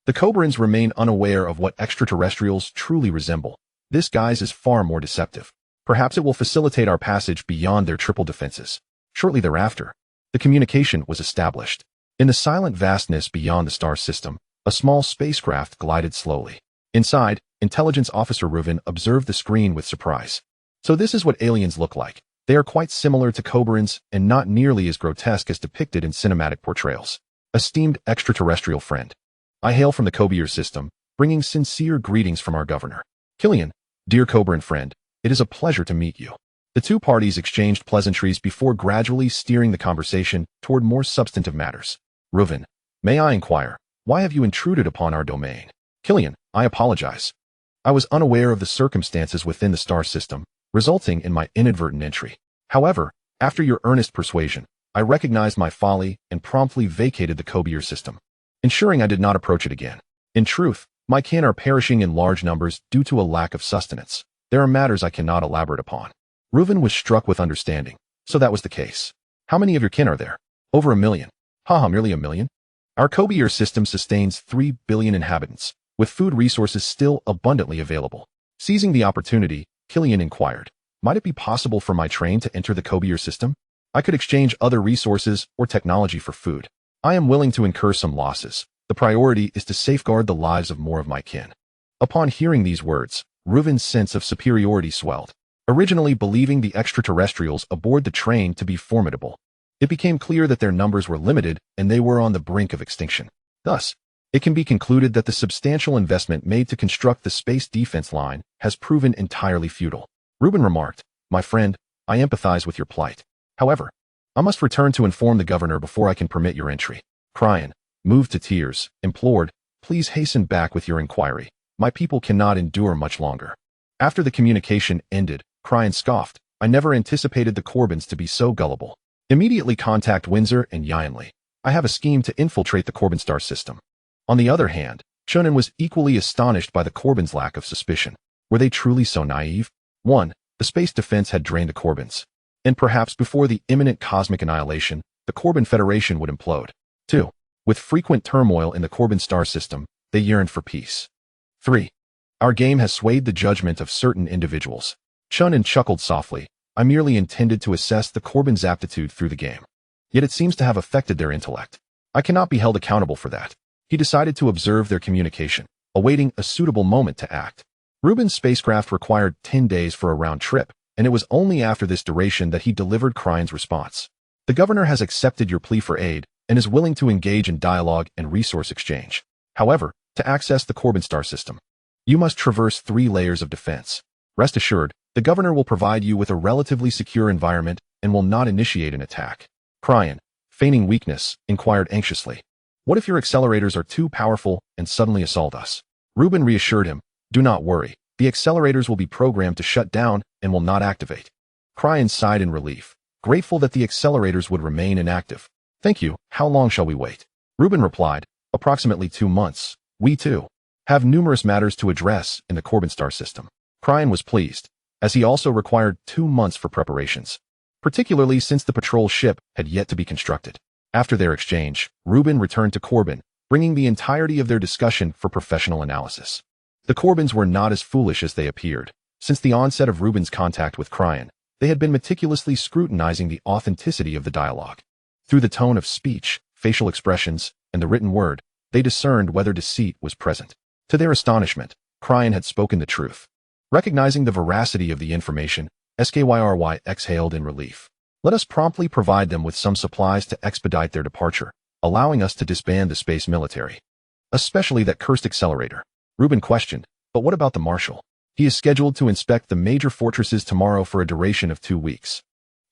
Speaker 1: The Coborans remain unaware of what extraterrestrials truly resemble. This guise is far more deceptive. Perhaps it will facilitate our passage beyond their triple defenses. Shortly thereafter, the communication was established. In the silent vastness beyond the star system, a small spacecraft glided slowly. Inside, Intelligence Officer Reuven observed the screen with surprise. So this is what aliens look like. They are quite similar to Coborans and not nearly as grotesque as depicted in cinematic portrayals. Esteemed extraterrestrial friend, I hail from the Kobier system, bringing sincere greetings from our governor. Killian, dear Coboran friend, it is a pleasure to meet you. The two parties exchanged pleasantries before gradually steering the conversation toward more substantive matters. Reuven, may I inquire, why have you intruded upon our domain? Killian, I apologize. I was unaware of the circumstances within the star system, resulting in my inadvertent entry. However, after your earnest persuasion, I recognized my folly and promptly vacated the Kobier system, ensuring I did not approach it again. In truth, my kin are perishing in large numbers due to a lack of sustenance. There are matters I cannot elaborate upon. Reuven was struck with understanding. So that was the case. How many of your kin are there? Over 1 million. Haha, merely 1 million? Our Kobier system sustains 3 billion inhabitants, with food resources still abundantly available. Seizing the opportunity, Killian inquired, might it be possible for my train to enter the Kobier system? I could exchange other resources or technology for food. I am willing to incur some losses. The priority is to safeguard the lives of more of my kin. Upon hearing these words, Reuven's sense of superiority swelled. Originally believing the extraterrestrials aboard the train to be formidable, it became clear that their numbers were limited and they were on the brink of extinction. Thus, it can be concluded that the substantial investment made to construct the space defense line has proven entirely futile. Reuven remarked, my friend, I empathize with your plight. However, I must return to inform the governor before I can permit your entry. Cryan, moved to tears, implored, please hasten back with your inquiry. My people cannot endure much longer. After the communication ended, Cryan scoffed, I never anticipated the Corbins to be so gullible. Immediately contact Windsor and Yanli. I have a scheme to infiltrate the Corbin star system. On the other hand, Chen An was equally astonished by the Corbins' lack of suspicion. Were they truly so naive? 1. The space defense had drained the Corbins. and perhaps before the imminent cosmic annihilation, the Corbin Federation would implode. 2. With frequent turmoil in the Corbin star system, they yearned for peace. 3. Our game has swayed the judgment of certain individuals. Chen An chuckled softly. I merely intended to assess the Corbin's aptitude through the game. Yet it seems to have affected their intellect. I cannot be held accountable for that. He decided to observe their communication, awaiting a suitable moment to act. Reuben's spacecraft required 10 days for a round trip, and it was only after this duration that he delivered Cryon's response. The governor has accepted your plea for aid and is willing to engage in dialogue and resource exchange. However, to access the Corbin star system, you must traverse 3 layers of defense. Rest assured, the governor will provide you with a relatively secure environment and will not initiate an attack. Cryon, feigning weakness, inquired anxiously. What if your accelerators are too powerful and suddenly assault us? Reuben reassured him, do not worry. The accelerators will be programmed to shut down and will not activate. Cryon sighed in relief, grateful that the accelerators would remain inactive. Thank you. How long shall we wait? Reuben replied, approximately 2 months. We too have numerous matters to address in the Corbin star system. Cryon was pleased, as he also required 2 months for preparations, particularly since the patrol ship had yet to be constructed. After their exchange, Reuben returned to Corbin, bringing the entirety of their discussion for professional analysis. The Corbins were not as foolish as they appeared. Since the onset of Reuben's contact with Cryon, they had been meticulously scrutinizing the authenticity of the dialogue. Through the tone of speech, facial expressions, and the written word, they discerned whether deceit was present. To their astonishment, Cryon had spoken the truth. Recognizing the veracity of the information, SKYRY exhaled in relief. Let us promptly provide them with some supplies to expedite their departure, allowing us to disband the space military. Especially that cursed accelerator. Reuben questioned, but what about the Marshal? He is scheduled to inspect the major fortresses tomorrow for a duration of 2 weeks.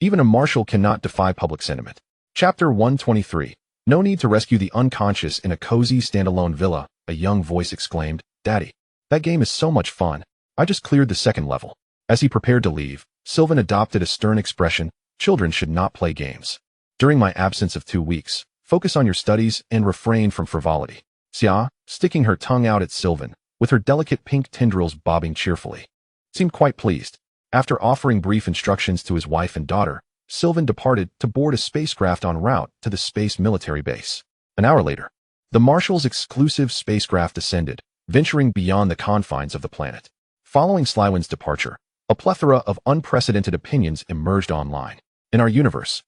Speaker 1: Even a Marshal cannot defy public sentiment. Chapter 123. No need to rescue the unconscious in a cozy standalone villa, a young voice exclaimed. Daddy, that game is so much fun. I just cleared the 2nd level. As he prepared to leave, Sylvan adopted a stern expression. Children should not play games. During my absence of 2 weeks, focus on your studies and refrain from frivolity. Xia, sticking her tongue out at Sylvan, with her delicate pink tendrils bobbing cheerfully, seemed quite pleased. After offering brief instructions to his wife and daughter, Sylvan departed to board a spacecraft en route to the space military base. An hour later, the Marshal's exclusive spacecraft descended, venturing beyond the confines of the planet. Following Slywin's departure, a plethora of unprecedented opinions emerged online. In our universe,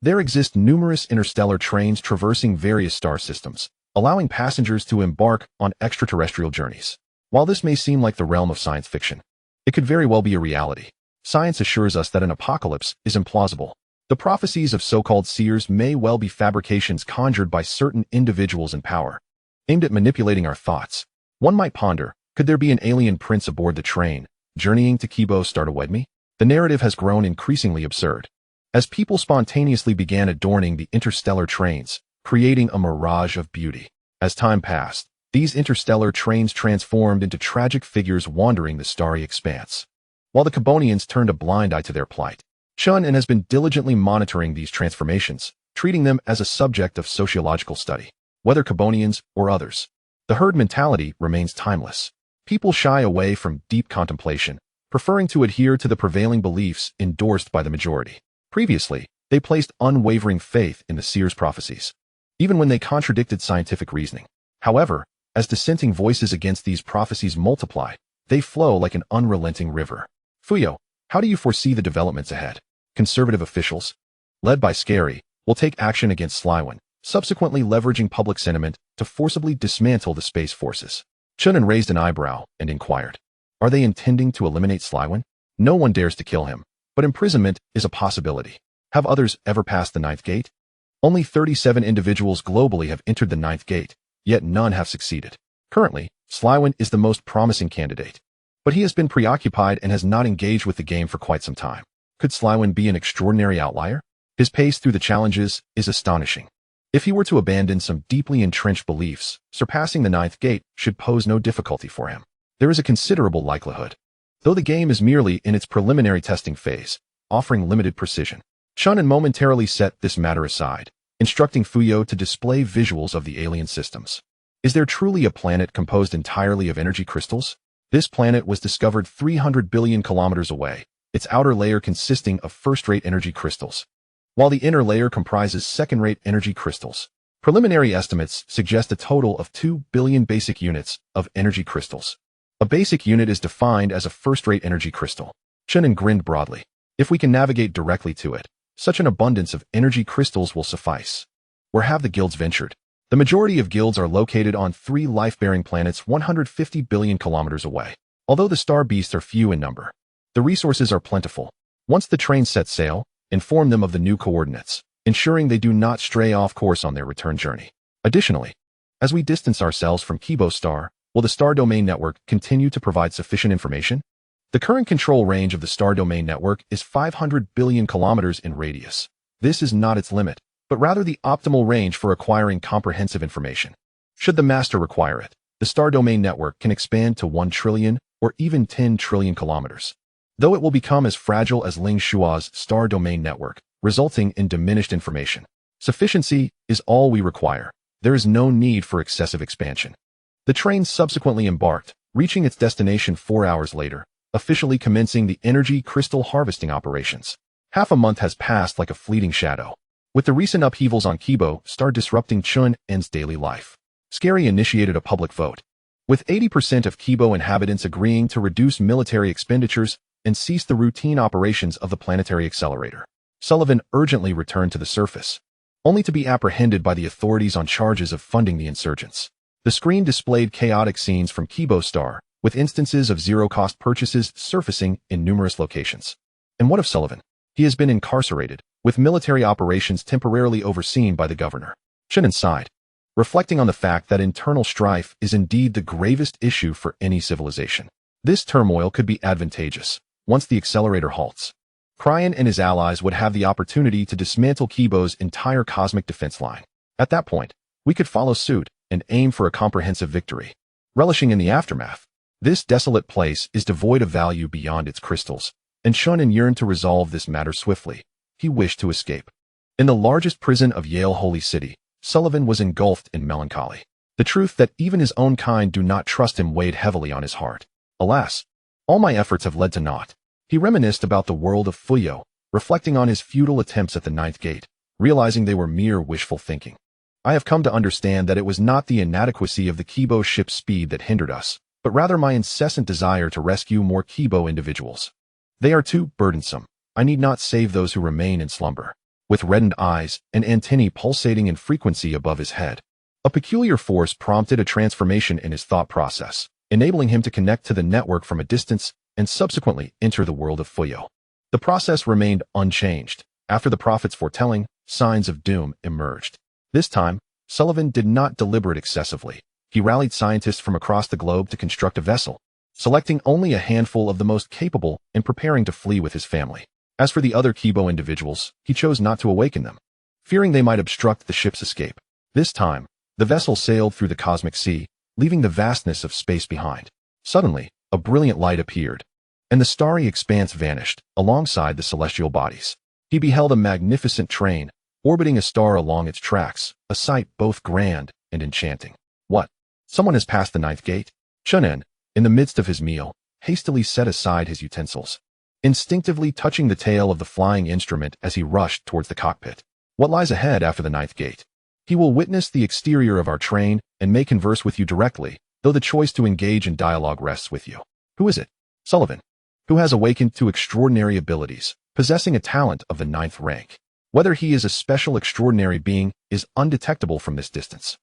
Speaker 1: there exist numerous interstellar trains traversing various star systems, allowing passengers to embark on extraterrestrial journeys. While this may seem like the realm of science fiction, it could very well be a reality. Science assures us that an apocalypse is implausible. The prophecies of so-called seers may well be fabrications conjured by certain individuals in power, aimed at manipulating our thoughts. One might ponder, could there be an alien prince aboard the train, journeying to Kibo Startawedme? The narrative has grown increasingly absurd, as people spontaneously began adorning the interstellar trains, creating a mirage of beauty. As time passed, these interstellar trains transformed into tragic figures wandering the starry expanse. While the Cabonians turned a blind eye to their plight, Chen An has been diligently monitoring these transformations, treating them as a subject of sociological study. Whether Cabonians or others, the herd mentality remains timeless. People shy away from deep contemplation, preferring to adhere to the prevailing beliefs endorsed by the majority. Previously, they placed unwavering faith in the seers' prophecies, even when they contradicted scientific reasoning. However, as dissenting voices against these prophecies multiply, they flow like an unrelenting river. Fuyao, how do you foresee the developments ahead? Conservative officials, led by Scary, will take action against Slywin, subsequently leveraging public sentiment to forcibly dismantle the space forces. Chen An raised an eyebrow and inquired, are they intending to eliminate Slywin? No one dares to kill him, but imprisonment is a possibility. Have others ever passed the 9th gate? Only 37 individuals globally have entered the 9th gate, yet none have succeeded. Currently, Slywin is the most promising candidate, but he has been preoccupied and has not engaged with the game for quite some time. Could Slywin be an extraordinary outlier? His pace through the challenges is astonishing. If he were to abandon some deeply entrenched beliefs, surpassing the 9th gate should pose no difficulty for him. There is a considerable likelihood, though the game is merely in its preliminary testing phase, offering limited precision. Chen An momentarily set this matter aside, instructing Fuyao to display visuals of the alien systems. Is there truly a planet composed entirely of energy crystals? This planet was discovered 300 billion kilometers away, its outer layer consisting of first-rate energy crystals, while the inner layer comprises second-rate energy crystals. Preliminary estimates suggest a total of 2 billion basic units of energy crystals. A basic unit is defined as a first-rate energy crystal. Chen An grinned broadly. If we can navigate directly to it, such an abundance of energy crystals will suffice. Where have the guilds ventured? The majority of guilds are located on 3 life-bearing planets 150 billion kilometers away. Although the star beasts are few in number, the resources are plentiful. Once the train sets sail, inform them of the new coordinates, ensuring they do not stray off course on their return journey. Additionally, as we distance ourselves from Kibo Star, will the Star Domain Network continue to provide sufficient information? The current control range of the Star Domain Network is 500 billion kilometers in radius. This is not its limit, but rather the optimal range for acquiring comprehensive information. Should the Master require it, the Star Domain Network can expand to 1 trillion or even 10 trillion kilometers, though it will become as fragile as Ling Shua's Star Domain Network, resulting in diminished information. Sufficiency is all we require. There is no need for excessive expansion. The train subsequently embarked, reaching its destination 4 hours later, officially commencing the energy crystal harvesting operations. Half a month has passed like a fleeting shadow, with the recent upheavals on Kibo Star disrupting Chen An's daily life. Scary initiated a public vote, with 80% of Kibo inhabitants agreeing to reduce military expenditures and cease the routine operations of the planetary accelerator. Sullivan urgently returned to the surface, only to be apprehended by the authorities on charges of funding the insurgents. The screen displayed chaotic scenes from Kibo Star, with instances of zero-cost purchases surfacing in numerous locations. And what of Sullivan? He has been incarcerated, with military operations temporarily overseen by the governor. Chen An sighed, reflecting on the fact that internal strife is indeed the gravest issue for any civilization. This turmoil could be advantageous once the accelerator halts. Cryan and his allies would have the opportunity to dismantle Kibo's entire cosmic defense line. At that point, we could follow suit and aim for a comprehensive victory. Relishing in the aftermath, this desolate place is devoid of value beyond its crystals, and Chen An yearned to resolve this matter swiftly. He wished to escape. In the largest prison of Yale Holy City, Sullivan was engulfed in melancholy. The truth that even his own kind do not trust him weighed heavily on his heart. Alas, all my efforts have led to naught. He reminisced about the world of Fuyao, reflecting on his futile attempts at the ninth gate, realizing they were mere wishful thinking. I have come to understand that it was not the inadequacy of the Kibo ship's speed that hindered us, but rather my incessant desire to rescue more Kibo individuals. They are too burdensome. I need not save those who remain in slumber. With reddened eyes and antennae pulsating in frequency above his head, a peculiar force prompted a transformation in his thought process, enabling him to connect to the network from a distance and subsequently enter the world of Fuyao. The process remained unchanged. After the prophet's foretelling, signs of doom emerged. This time, Sullivan did not deliberate excessively. He rallied scientists from across the globe to construct a vessel, selecting only a handful of the most capable and preparing to flee with his family. As for the other Kibo individuals, he chose not to awaken them, fearing they might obstruct the ship's escape. This time, the vessel sailed through the cosmic sea, leaving the vastness of space behind. Suddenly, a brilliant light appeared, and the starry expanse vanished, alongside the celestial bodies. He beheld a magnificent train, orbiting a star along its tracks, a sight both grand and enchanting. What? Someone has passed the ninth gate? Chen An, in the midst of his meal, hastily set aside his utensils, instinctively touching the tail of the flying instrument as he rushed towards the cockpit. What lies ahead after the ninth gate? He will witness the exterior of our train and may converse with you directly, though the choice to engage in dialogue rests with you. Who is it? Sullivan, who has awakened to extraordinary abilities, possessing a talent of the 9th rank. Whether he is a special extraordinary being is undetectable from this distance.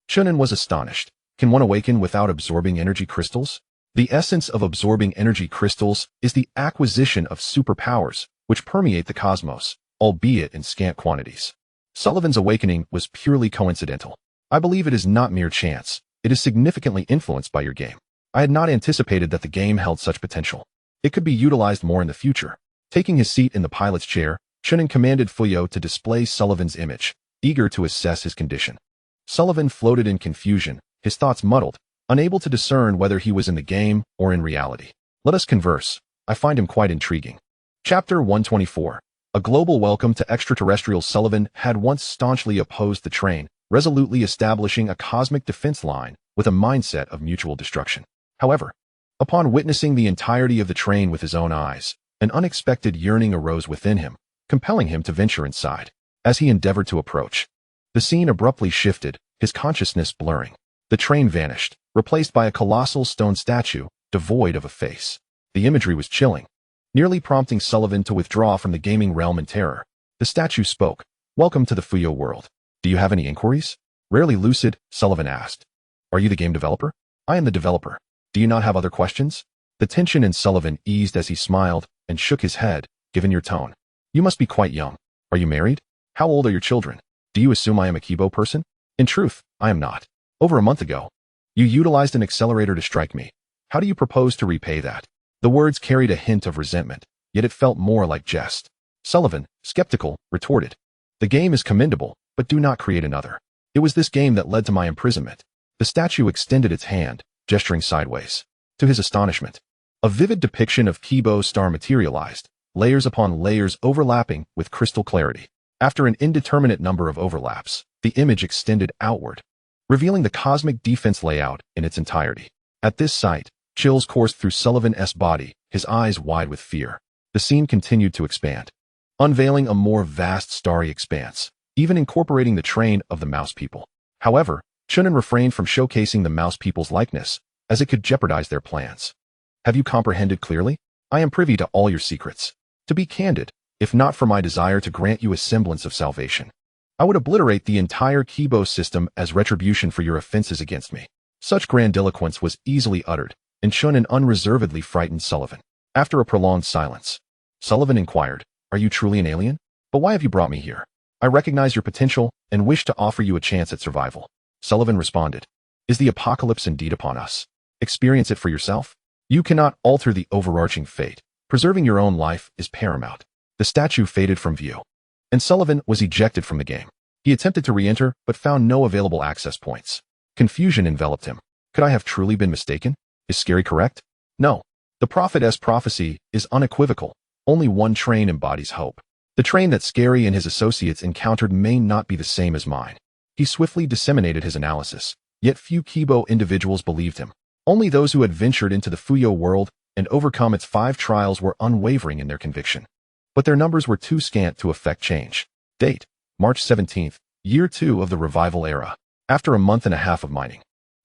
Speaker 1: Chen An was astonished. Can one awaken without absorbing energy crystals? The essence of absorbing energy crystals is the acquisition of superpowers, which permeate the cosmos, albeit in scant quantities. Sullivan's awakening was purely coincidental. I believe it is not mere chance. It is significantly influenced by your game. I had not anticipated that the game held such potential. It could be utilized more in the future. Taking his seat in the pilot's chair, Chen An commanded Fuyao to display Sullivan's image, eager to assess his condition. Sullivan floated in confusion, his thoughts muddled, unable to discern whether he was in the game or in reality. Let us converse. I find him quite intriguing. Chapter 124. A global welcome to extraterrestrials. Sullivan had once staunchly opposed the train, resolutely establishing a cosmic defense line with a mindset of mutual destruction. However, upon witnessing the entirety of the train with his own eyes, An unexpected yearning arose within him, compelling him to venture inside. As he endeavored to approach, the scene abruptly shifted, his consciousness blurring. The train vanished, replaced by a colossal stone statue, devoid of a face. The imagery was chilling, nearly prompting Sullivan to withdraw from the gaming realm in terror. The statue spoke. "Welcome to the Fuyao world. Do you have any inquiries?" Rarely lucid, Sullivan asked. "Are you the game developer?" "I am the developer. Do you not have other questions?" The tension in Sullivan eased as he smiled and shook his head. "Given your tone, you must be quite young. Are you married? How old are your children? Do you assume I am a Kibo person?" "In truth, I am not. Over a month ago, you utilized an accelerator to strike me. How do you propose to repay that?" The words carried a hint of resentment, yet it felt more like jest. Sullivan, skeptical, retorted, "The game is commendable, but do not create another. It was this game that led to my imprisonment." The statue extended its hand, gesturing sideways. To his astonishment, a vivid depiction of Kibo's star materialized, layers upon layers overlapping with crystal clarity. After an indeterminate number of overlaps, the image extended outward, revealing the cosmic defense layout in its entirety. At this sight, chills coursed through Sullivan's body, his eyes wide with fear. The scene continued to expand, unveiling a more vast starry expanse, even incorporating the train of the Mouse People. However, Chen An refrained from showcasing the Mouse People's likeness, as it could jeopardize their plans. "Have you comprehended clearly? I am privy to all your secrets. To be candid, if not for my desire to grant you a semblance of salvation, I would obliterate the entire Kibo system as retribution for your offenses against me." Such grandiloquence was easily uttered, and Chen An unreservedly frightened Sullivan. After a prolonged silence, Sullivan inquired, "Are you truly an alien? But why have you brought me here?" "I recognize your potential and wish to offer you a chance at survival." Sullivan responded, "Is the apocalypse indeed upon us? Experience it for yourself. You cannot alter the overarching fate. Preserving your own life is paramount." The statue faded from view, and Sullivan was ejected from the game. He attempted to re-enter, but found no available access points. Confusion enveloped him. Could I have truly been mistaken? Is Scary correct? No. The prophet's prophecy is unequivocal. Only one train embodies hope. The train that Scary and his associates encountered may not be the same as mine. He swiftly disseminated his analysis, yet few Kibo individuals believed him. Only those who had ventured into the Fuyao world and overcome its 5 trials were unwavering in their conviction. But their numbers were too scant to effect change. Date: March 17th, Year 2 of the Revival Era. After a month and a half of mining,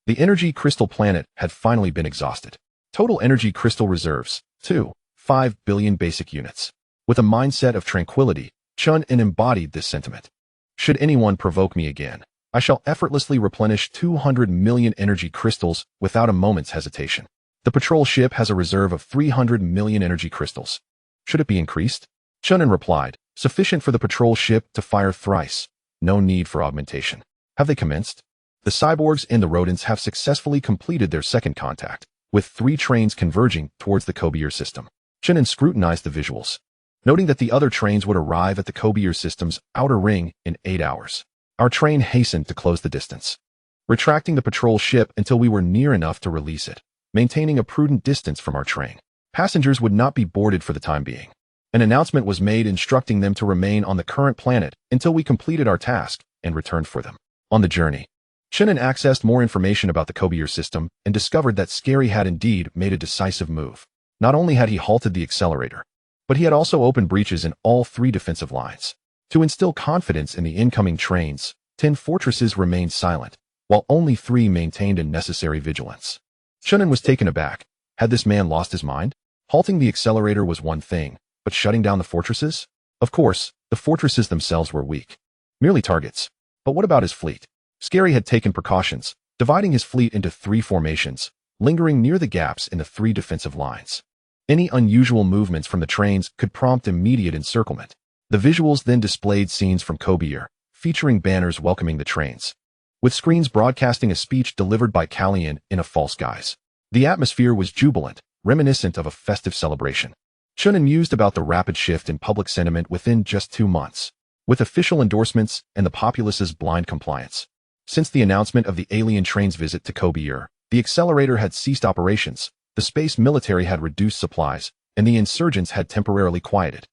Speaker 1: the energy crystal planet had finally been exhausted. Total energy crystal reserves, 2.5 billion basic units. With a mindset of tranquility, Chen An embodied this sentiment. "Should anyone provoke me again, I shall effortlessly replenish 200 million energy crystals without a moment's hesitation. The patrol ship has a reserve of 300 million energy crystals. Should it be increased?" Chen An replied, "Sufficient for the patrol ship to fire thrice. No need for augmentation." "Have they commenced?" The cyborgs and the rodents have successfully completed their second contact, with 3 trains converging towards the Kobier system. Chen An scrutinized the visuals, noting that the other trains would arrive at the Kobier system's outer ring in 8 hours. Our train hastened to close the distance, retracting the patrol ship until we were near enough to release it, maintaining a prudent distance from our train. Passengers would not be boarded for the time being. An announcement was made instructing them to remain on the current planet until we completed our task and returned for them. On the journey, Chen An accessed more information about the Kobier system and discovered that Scary had indeed made a decisive move. Not only had he halted the accelerator, but he had also opened breaches in all 3 defensive lines. To instill confidence in the incoming trains, 10 fortresses remained silent, while only 3 maintained a necessary vigilance. Chen An was taken aback. Had this man lost his mind? Halting the accelerator was one thing, but shutting down the fortresses? Of course, the fortresses themselves were weak, merely targets. But what about his fleet? Scary had taken precautions, dividing his fleet into 3 formations, lingering near the gaps in the 3 defensive lines. Any unusual movements from the trains could prompt immediate encirclement. The visuals then displayed scenes from Kobier, featuring banners welcoming the trains, with screens broadcasting a speech delivered by Kallian in a false guise. The atmosphere was jubilant, reminiscent of a festive celebration. Chen An mused about the rapid shift in public sentiment within just 2 months, with official endorsements and the populace's blind compliance. Since the announcement of the alien train's visit to Kobier, the accelerator had ceased operations, the space military had reduced supplies, and the insurgents had temporarily quieted.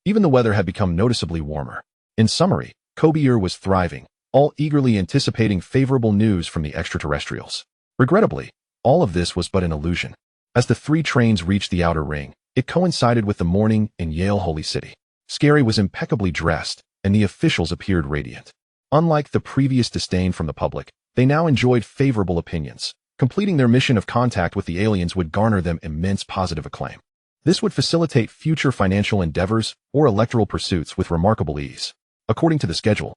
Speaker 1: Even the weather had become noticeably warmer. In summary, Kobier was thriving, all eagerly anticipating favorable news from the extraterrestrials. Regrettably, all of this was but an illusion. As the 3 trains reached the outer ring, It coincided with the morning in Yale Holy City. Scary was impeccably dressed, and the officials appeared radiant. Unlike the previous disdain from the public, they now enjoyed favorable opinions. Completing their mission of contact with the aliens would garner them immense positive acclaim. This would facilitate future financial endeavors or electoral pursuits with remarkable ease. According to the schedule,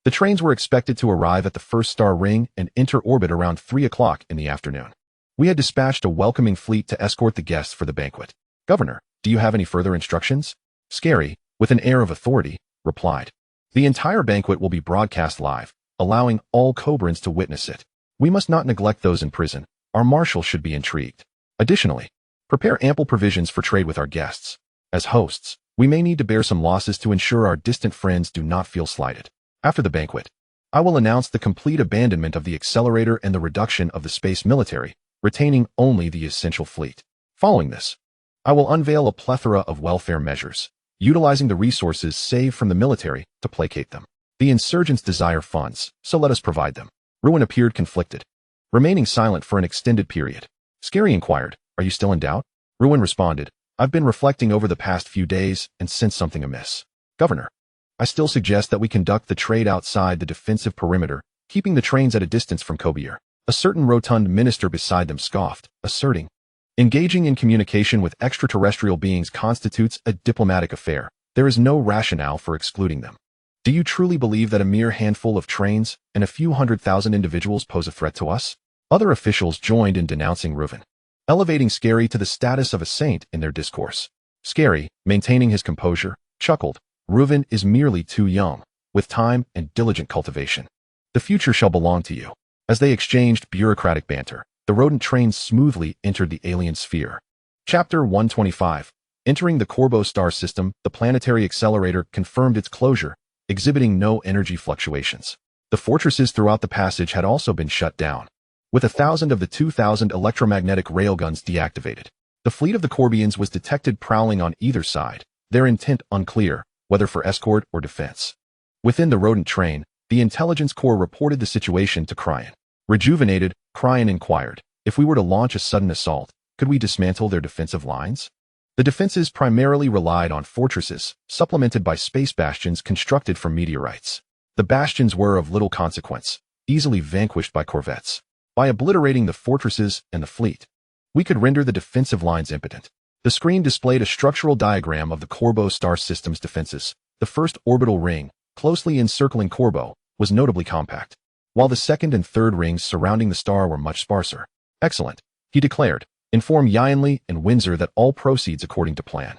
Speaker 1: the trains were expected to arrive at the first star ring and enter orbit around 3 o'clock in the afternoon. We had dispatched a welcoming fleet to escort the guests for the banquet. Governor, do you have any further instructions? Scary, with an air of authority, replied. The entire banquet will be broadcast live, allowing all Cobrans to witness it. We must not neglect those in prison. Our marshal should be intrigued. Additionally, prepare ample provisions for trade with our guests. As hosts, we may need to bear some losses to ensure our distant friends do not feel slighted. After the banquet, I will announce the complete abandonment of the accelerator and the reduction of the space military, retaining only the essential fleet. Following this, I will unveil a plethora of welfare measures, utilizing the resources saved from the military to placate them. The insurgents desire funds, so let us provide them. Ruin appeared conflicted, remaining silent for an extended period. Scary inquired, are you still in doubt? Ruin responded, I've been reflecting over the past few days and sensed something amiss. Governor, I still suggest that we conduct the trade outside the defensive perimeter, keeping the trains at a distance from Kobier. A certain rotund minister beside them scoffed, asserting, engaging in communication with extraterrestrial beings constitutes a diplomatic affair. There is no rationale for excluding them. Do you truly believe that a mere handful of trains and a few 100,000 individuals pose a threat to us? Other officials joined in denouncing Reuven, elevating Scary to the status of a saint in their discourse. Scary, maintaining his composure, chuckled, Reuven is merely too young. With time and diligent cultivation, the future shall belong to you. As they exchanged bureaucratic banter, the rodent train smoothly entered the alien sphere. Chapter 125. Entering the Corbo star system, the planetary accelerator confirmed its closure, exhibiting no energy fluctuations. The fortresses throughout the passage had also been shut down, with 1,000 of the 2,000 electromagnetic railguns deactivated. The fleet of the Corbians was detected prowling on either side, their intent unclear, whether for escort or defense. Within the rodent train, the intelligence corps reported the situation to Cryan. Rejuvenated, Cryan inquired, if we were to launch a sudden assault, could we dismantle their defensive lines? The defenses primarily relied on fortresses, supplemented by space bastions constructed from meteorites. The bastions were of little consequence, easily vanquished by corvettes. By obliterating the fortresses and the fleet, we could render the defensive lines impotent. The screen displayed a structural diagram of the Corbo star system's defenses. The first orbital ring, closely encircling Corbo, was notably compact, while the second and third rings surrounding the star were much sparser. Excellent, he declared. Inform Yanli and Windsor that all proceeds according to plan.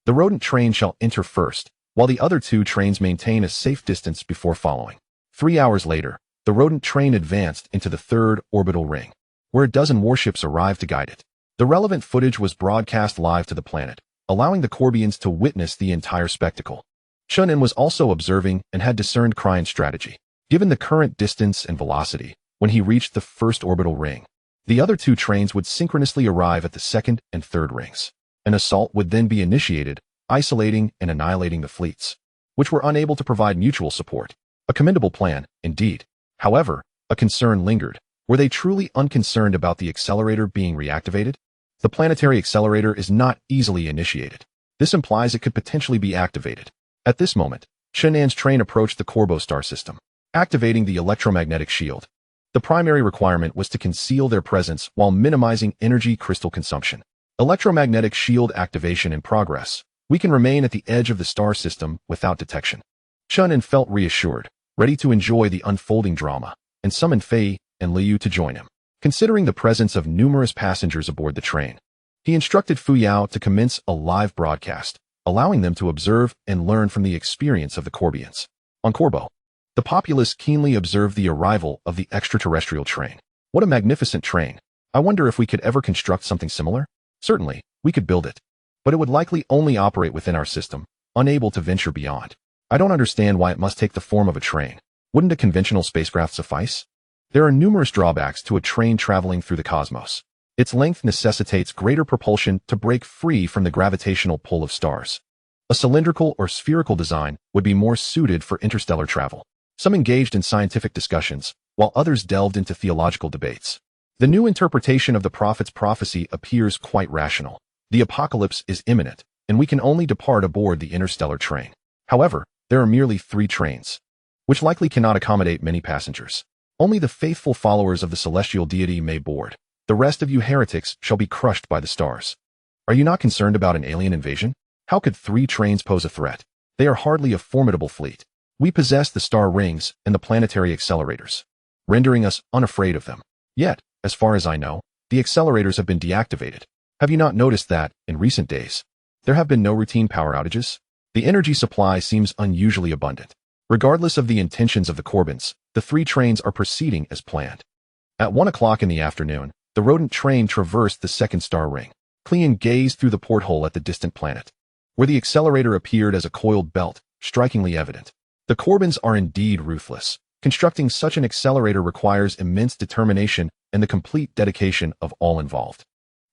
Speaker 1: The rodent train shall enter first, while the other two trains maintain a safe distance before following. 3 hours later, the rodent train advanced into the third orbital ring, where a dozen warships arrived to guide it. The relevant footage was broadcast live to the planet, allowing the Corbians to witness the entire spectacle. Chen An was also observing and had discerned Cryan's strategy. Given the current distance and velocity, when he reached the first orbital ring, the other two trains would synchronously arrive at the second and third rings. An assault would then be initiated, isolating and annihilating the fleets, which were unable to provide mutual support. A commendable plan, indeed. However, a concern lingered. Were they truly unconcerned about the accelerator being reactivated? The planetary accelerator is not easily initiated. This implies it could potentially be activated. At this moment, Chen An's train approached the Corbo star system, activating the electromagnetic shield. The primary requirement was to conceal their presence while minimizing energy crystal consumption. Electromagnetic shield activation in progress. We can remain at the edge of the star system without detection. Chen An felt reassured, ready to enjoy the unfolding drama, and summoned Fei and Liu to join him. Considering the presence of numerous passengers aboard the train, he instructed Fuyao to commence a live broadcast, allowing them to observe and learn from the experience of the Corbians. On Corbo, the populace keenly observed the arrival of the extraterrestrial train. What a magnificent train. I wonder if we could ever construct something similar? Certainly, we could build it, but it would likely only operate within our system, unable to venture beyond. I don't understand why it must take the form of a train. Wouldn't a conventional spacecraft suffice? There are numerous drawbacks to a train traveling through the cosmos. Its length necessitates greater propulsion to break free from the gravitational pull of stars. A cylindrical or spherical design would be more suited for interstellar travel. Some engaged in scientific discussions, while others delved into theological debates. The new interpretation of the prophet's prophecy appears quite rational. The apocalypse is imminent, and we can only depart aboard the interstellar train. However, there are merely 3 trains, which likely cannot accommodate many passengers. Only the faithful followers of the celestial deity may board. The rest of you heretics shall be crushed by the stars. Are you not concerned about an alien invasion? How could 3 trains pose a threat? They are hardly a formidable fleet. We possess the star rings and the planetary accelerators, rendering us unafraid of them. Yet, as far as I know, the accelerators have been deactivated. Have you not noticed that, in recent days, there have been no routine power outages? The energy supply seems unusually abundant. Regardless of the intentions of the Corbins, the 3 trains are proceeding as planned. At 1 o'clock in the afternoon, the rodent train traversed the second star ring. Cleon gazed through the porthole at the distant planet, where the accelerator appeared as a coiled belt, strikingly evident. The Corbins are indeed ruthless. Constructing such an accelerator requires immense determination and the complete dedication of all involved.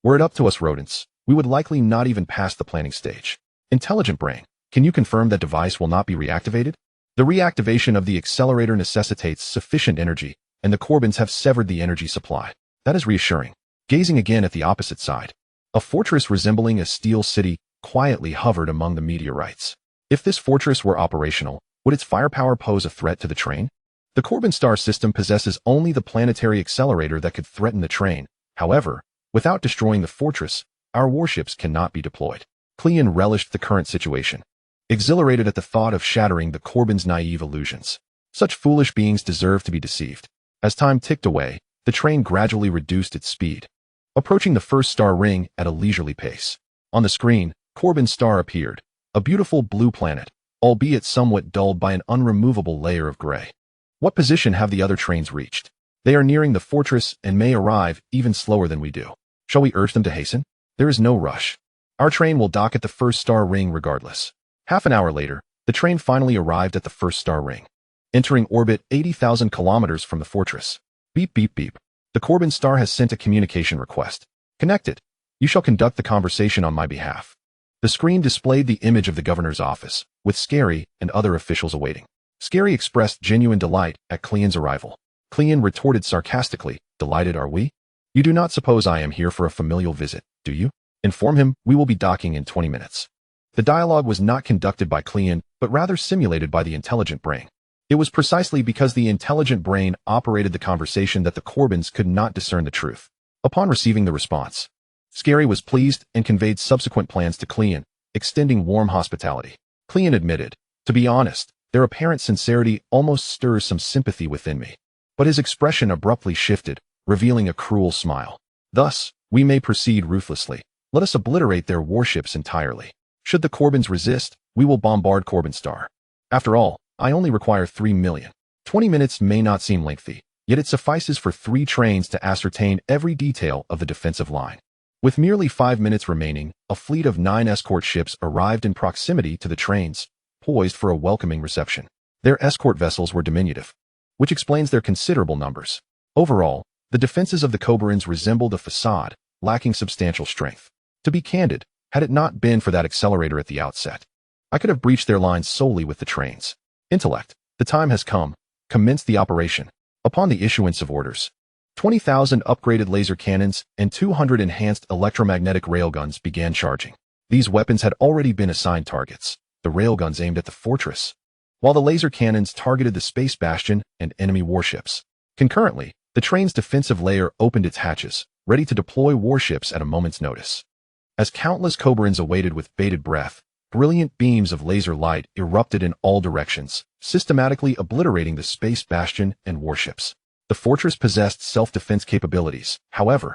Speaker 1: Were it up to us rodents, we would likely not even pass the planning stage. Intelligent brain, can you confirm that device will not be reactivated? The reactivation of the accelerator necessitates sufficient energy, and the Corbins have severed the energy supply. That is reassuring. Gazing again at the opposite side, a fortress resembling a steel city quietly hovered among the meteorites. If this fortress were operational, would its firepower pose a threat to the train? The Corbin star system possesses only the planetary accelerator that could threaten the train. However, without destroying the fortress, our warships cannot be deployed. Cleon relished the current situation, exhilarated at the thought of shattering the Corbins' naive illusions. Such foolish beings deserve to be deceived. As time ticked away, the train gradually reduced its speed, approaching the first star ring at a leisurely pace. On the screen, Corbin star appeared, a beautiful blue planet, albeit somewhat dulled by an unremovable layer of gray. What position have the other trains reached? They are nearing the fortress and may arrive even slower than we do. Shall we urge them to hasten? There is no rush. Our train will dock at the first star ring regardless. Half an hour later, the train finally arrived at the first star ring, entering orbit 80,000 kilometers from the fortress. Beep, beep, beep. The Corbin star has sent a communication request. Connected. You shall conduct the conversation on my behalf. The screen displayed the image of the governor's office, with Scary and other officials awaiting. Scary expressed genuine delight at Cleon's arrival. Cleon retorted sarcastically, delighted are we? You do not suppose I am here for a familial visit, do you? Inform him we will be docking in 20 minutes. The dialogue was not conducted by Cleon, but rather simulated by the intelligent brain. It was precisely because the intelligent brain operated the conversation that the Corbins could not discern the truth. Upon receiving the response, Scary was pleased and conveyed subsequent plans to Cleon, extending warm hospitality. Cleon admitted, to be honest, their apparent sincerity almost stirs some sympathy within me. But his expression abruptly shifted, revealing a cruel smile. Thus, we may proceed ruthlessly. Let us obliterate their warships entirely. Should the Corbins resist, we will bombard Corbin Star. After all, I only require 3 million. 20 minutes may not seem lengthy, yet it suffices for 3 trains to ascertain every detail of the defensive line. With merely 5 minutes remaining, a fleet of 9 escort ships arrived in proximity to the trains, poised for a welcoming reception. Their escort vessels were diminutive, which explains their considerable numbers. Overall, the defenses of the Cobrins resembled a facade, lacking substantial strength. To be candid, had it not been for that accelerator at the outset, I could have breached their lines solely with the trains. Intellect, the time has come. Commence the operation. Upon the issuance of orders, 20,000 upgraded laser cannons and 200 enhanced electromagnetic railguns began charging. These weapons had already been assigned targets. The railguns aimed at the fortress, while the laser cannons targeted the space bastion and enemy warships. Concurrently, the train's defensive layer opened its hatches, ready to deploy warships at a moment's notice. As countless Cobrins awaited with bated breath, brilliant beams of laser light erupted in all directions, systematically obliterating the space bastion and warships. The fortress possessed self-defense capabilities. However,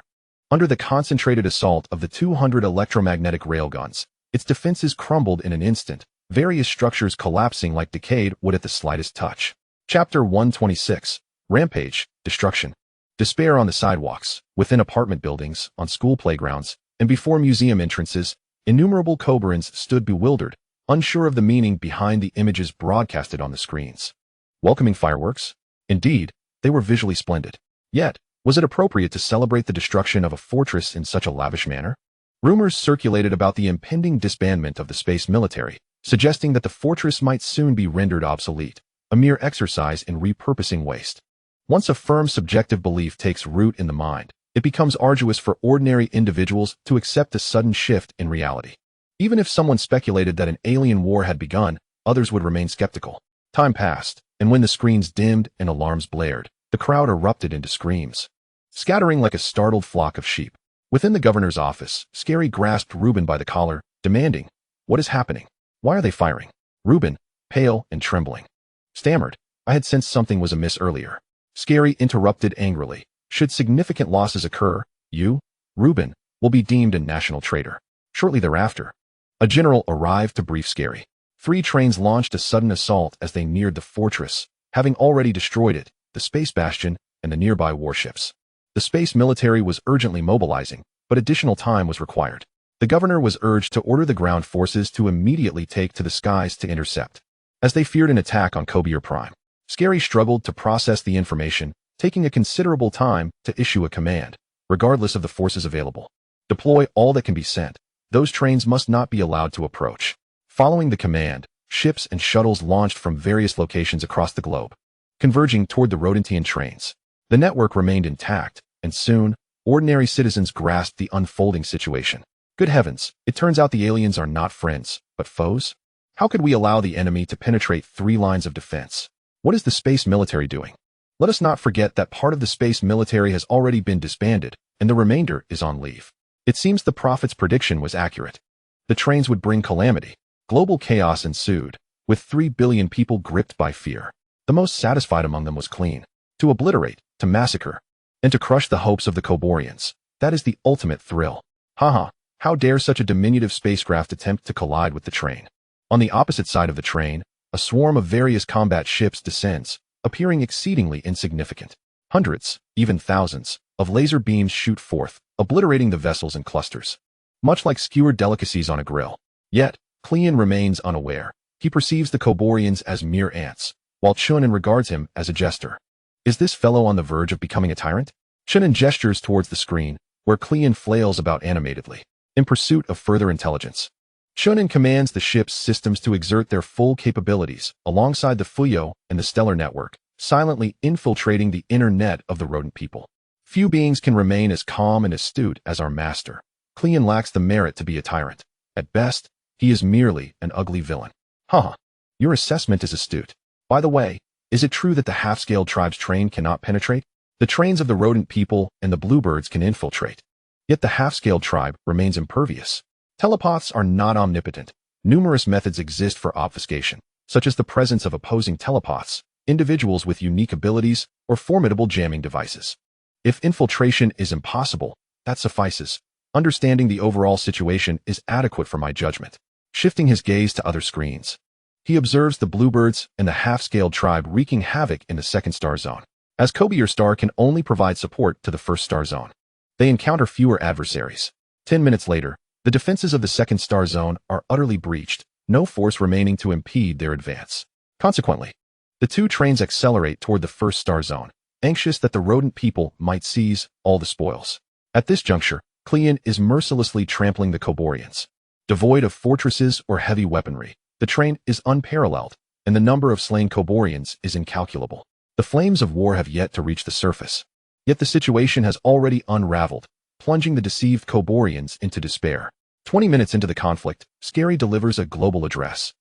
Speaker 1: under the concentrated assault of the 200 electromagnetic railguns, its defenses crumbled in an instant, various structures collapsing like decayed wood at the slightest touch. Chapter 126. Rampage, Destruction. Despair on the sidewalks, within apartment buildings, on school playgrounds, and before museum entrances, innumerable Cobrins stood bewildered, unsure of the meaning behind the images broadcasted on the screens. Welcoming fireworks? Indeed, they were visually splendid. Yet, was it appropriate to celebrate the destruction of a fortress in such a lavish manner? Rumors circulated about the impending disbandment of the space military, suggesting that the fortress might soon be rendered obsolete, a mere exercise in repurposing waste. Once a firm subjective belief takes root in the mind, it becomes arduous for ordinary individuals to accept a sudden shift in reality. Even if someone speculated that an alien war had begun, others would remain skeptical. Time passed, and when the screens dimmed and alarms blared, the crowd erupted into screams, scattering like a startled flock of sheep. Within the governor's office, Scary grasped Reuben by the collar, demanding, "What is happening? Why are they firing?" Reuben, pale and trembling, stammered, "I had sensed something was amiss earlier." Scary interrupted angrily, "Should significant losses occur, you, Reuben, will be deemed a national traitor." Shortly thereafter, a general arrived to brief Scary. 3 trains launched a sudden assault as they neared the fortress, having already destroyed it, the space bastion, and the nearby warships. The space military was urgently mobilizing, but additional time was required. The governor was urged to order the ground forces to immediately take to the skies to intercept, as they feared an attack on Kobier Prime. Scary struggled to process the information, taking a considerable time to issue a command, regardless of the forces available. Deploy all that can be sent. Those trains must not be allowed to approach. Following the command, ships and shuttles launched from various locations across the globe, converging toward the Rodentian trains. The network remained intact, and soon, ordinary citizens grasped the unfolding situation. Good heavens, it turns out the aliens are not friends, but foes? How could we allow the enemy to penetrate 3 lines of defense? What is the space military doing? Let us not forget that part of the space military has already been disbanded, and the remainder is on leave. It seems the prophet's prediction was accurate. The trains would bring calamity. Global chaos ensued, with 3 billion people gripped by fear. The most satisfied among them was Clean. To obliterate, to massacre, and to crush the hopes of the Koborians. That is the ultimate thrill. Haha, how dare such a diminutive spacecraft attempt to collide with the train? On the opposite side of the train, a swarm of various combat ships descends, appearing exceedingly insignificant. Hundreds, even thousands, of laser beams shoot forth, obliterating the vessels in clusters, much like skewered delicacies on a grill. Yet, Clean remains unaware. He perceives the Koborians as mere ants, while Chen An regards him as a jester. Is this fellow on the verge of becoming a tyrant? Chen An gestures towards the screen, where Clean flails about animatedly, in pursuit of further intelligence. Chen An commands the ship's systems to exert their full capabilities, alongside the Fuyao and the Stellar network, silently infiltrating the inner net of the rodent people. Few beings can remain as calm and astute as our master. Clean lacks the merit to be a tyrant. At best, he is merely an ugly villain. Haha, your assessment is astute. By the way, is it true that the half-scaled tribe's train cannot penetrate? The trains of the rodent people and the bluebirds can infiltrate. Yet the half-scaled tribe remains impervious. Telepaths are not omnipotent. Numerous methods exist for obfuscation, such as the presence of opposing telepaths, individuals with unique abilities, or formidable jamming devices. If infiltration is impossible, that suffices. Understanding the overall situation is adequate for my judgment. Shifting his gaze to other screens, he observes the bluebirds and the half-scaled tribe wreaking havoc in the second star zone. As Kobier star can only provide support to the first star zone, they encounter fewer adversaries. 10 minutes later, the defenses of the second star zone are utterly breached, no force remaining to impede their advance. Consequently, the 2 trains accelerate toward the first star zone, anxious that the rodent people might seize all the spoils. At this juncture, Clean is mercilessly trampling the Koborians. Devoid of fortresses or heavy weaponry, the train is unparalleled, and the number of slain Koborians is incalculable. The flames of war have yet to reach the surface. Yet the situation has already unraveled, plunging the deceived Koborians into despair. 20 minutes into the conflict, Scary delivers a global address,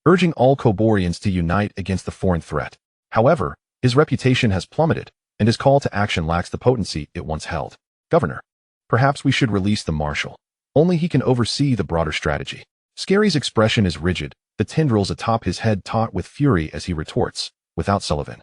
Speaker 1: urging all Koborians to unite against the foreign threat. However, his reputation has plummeted, and his call to action lacks the potency it once held. Governor, perhaps we should release the marshal. Only he can oversee the broader strategy. Scary's expression is rigid, the tendrils atop his head taut with fury as he retorts, without Sullivan.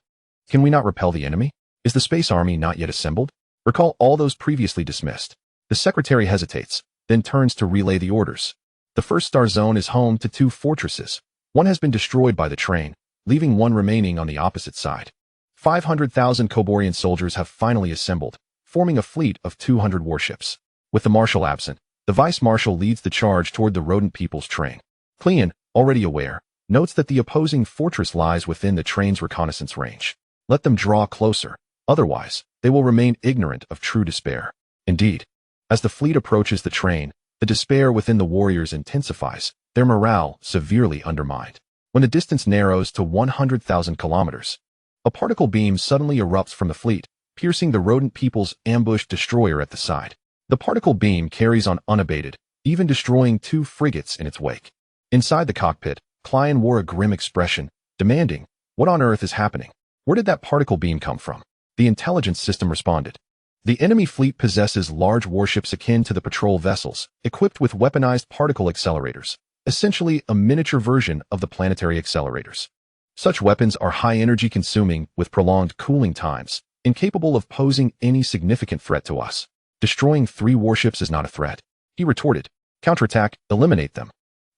Speaker 1: Can we not repel the enemy? Is the space army not yet assembled? Recall all those previously dismissed. The secretary hesitates, then turns to relay the orders. The first star zone is home to 2 fortresses. One has been destroyed by the train, leaving one remaining on the opposite side. 500,000 Koborian soldiers have finally assembled, forming a fleet of 200 warships. With the marshal absent, the vice-marshal leads the charge toward the rodent people's train. Clean, already aware, notes that the opposing fortress lies within the train's reconnaissance range. Let them draw closer, otherwise, they will remain ignorant of true despair. Indeed, as the fleet approaches the train, the despair within the warriors intensifies, their morale severely undermined. When the distance narrows to 100,000 kilometers, a particle beam suddenly erupts from the fleet, piercing the rodent people's ambushed destroyer at the side. The particle beam carries on unabated, even destroying 2 frigates in its wake. Inside the cockpit, Klein wore a grim expression, demanding, "What on earth is happening? Where did that particle beam come from?" The intelligence system responded. The enemy fleet possesses large warships akin to the patrol vessels, equipped with weaponized particle accelerators, essentially a miniature version of the planetary accelerators. Such weapons are high-energy consuming with prolonged cooling times, incapable of posing any significant threat to us. Destroying 3 warships is not a threat, he retorted. Counterattack, eliminate them.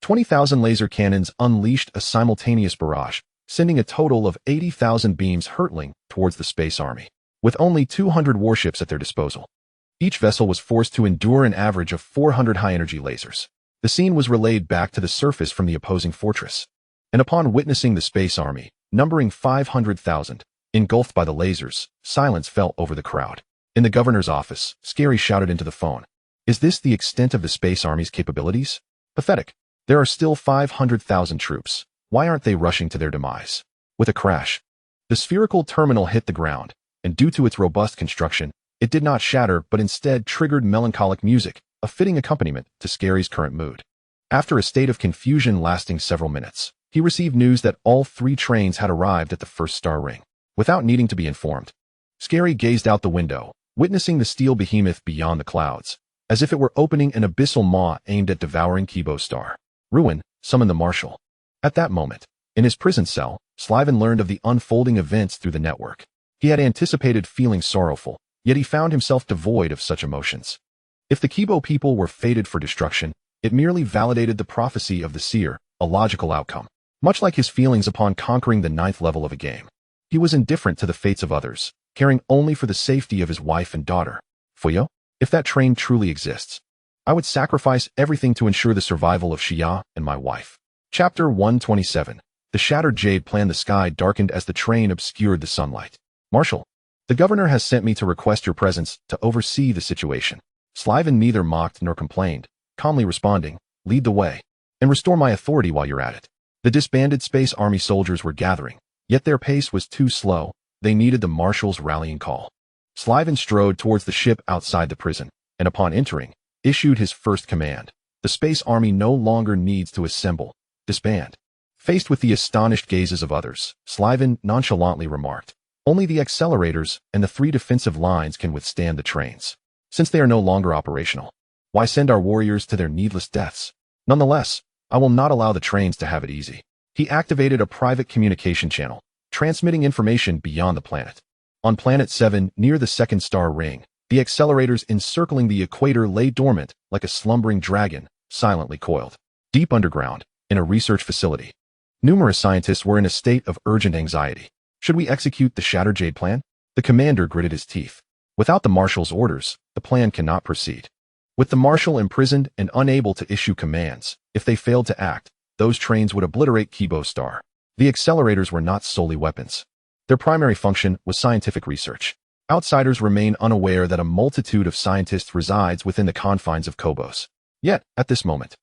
Speaker 1: 20,000 laser cannons unleashed a simultaneous barrage, sending a total of 80,000 beams hurtling towards the space army. With only 200 warships at their disposal, each vessel was forced to endure an average of 400 high-energy lasers. The scene was relayed back to the surface from the opposing fortress, and upon witnessing the space army, numbering 500,000, engulfed by the lasers, silence fell over the crowd. In the governor's office, Scary shouted into the phone, "Is this the extent of the space army's capabilities? Pathetic. There are still 500,000 troops. Why aren't they rushing to their demise?" With a crash, the spherical terminal hit the ground, and due to its robust construction, it did not shatter but instead triggered melancholic music, a fitting accompaniment to Scary's current mood. After a state of confusion lasting several minutes, he received news that all 3 trains had arrived at the first star ring. Without needing to be informed, Scary gazed out the window, witnessing the steel behemoth beyond the clouds, as if it were opening an abyssal maw aimed at devouring Kibo's star. Ruin, summon the marshal. At that moment, in his prison cell, Slyvan learned of the unfolding events through the network. He had anticipated feeling sorrowful, yet he found himself devoid of such emotions. If the Kibo people were fated for destruction, it merely validated the prophecy of the seer, a logical outcome. Much like his feelings upon conquering the 9th level of a game, he was indifferent to the fates of others, caring only for the safety of his wife and daughter. Fuyao, if that train truly exists, I would sacrifice everything to ensure the survival of Xia and my wife. Chapter 127. The shattered jade plan. The sky darkened as the train obscured the sunlight. "Marshal, the governor has sent me to request your presence to oversee the situation." Slyvan neither mocked nor complained, calmly responding, "Lead the way, and restore my authority while you're at it." The disbanded space army soldiers were gathering, yet their pace was too slow. They needed the marshal's rallying call. Slyvan strode towards the ship outside the prison, and upon entering, issued his first command. The space army no longer needs to assemble. Disband. Faced with the astonished gazes of others, Slyvan nonchalantly remarked, "Only the accelerators and the 3 defensive lines can withstand the trains. Since they are no longer operational, why send our warriors to their needless deaths? Nonetheless, I will not allow the trains to have it easy." He activated a private communication channel, transmitting information beyond the planet. On Planet 7, near the 2nd star ring, the accelerators encircling the equator lay dormant like a slumbering dragon, silently coiled. Deep underground, in a research facility, numerous scientists were in a state of urgent anxiety. Should we execute the Shattered Jade plan? The commander gritted his teeth. Without the marshal's orders, the plan cannot proceed. With the marshal imprisoned and unable to issue commands, if they failed to act, those trains would obliterate Kibo's star. The accelerators were not solely weapons. Their primary function was scientific research. Outsiders remain unaware that a multitude of scientists resides within the confines of Kobos. Yet, at this moment,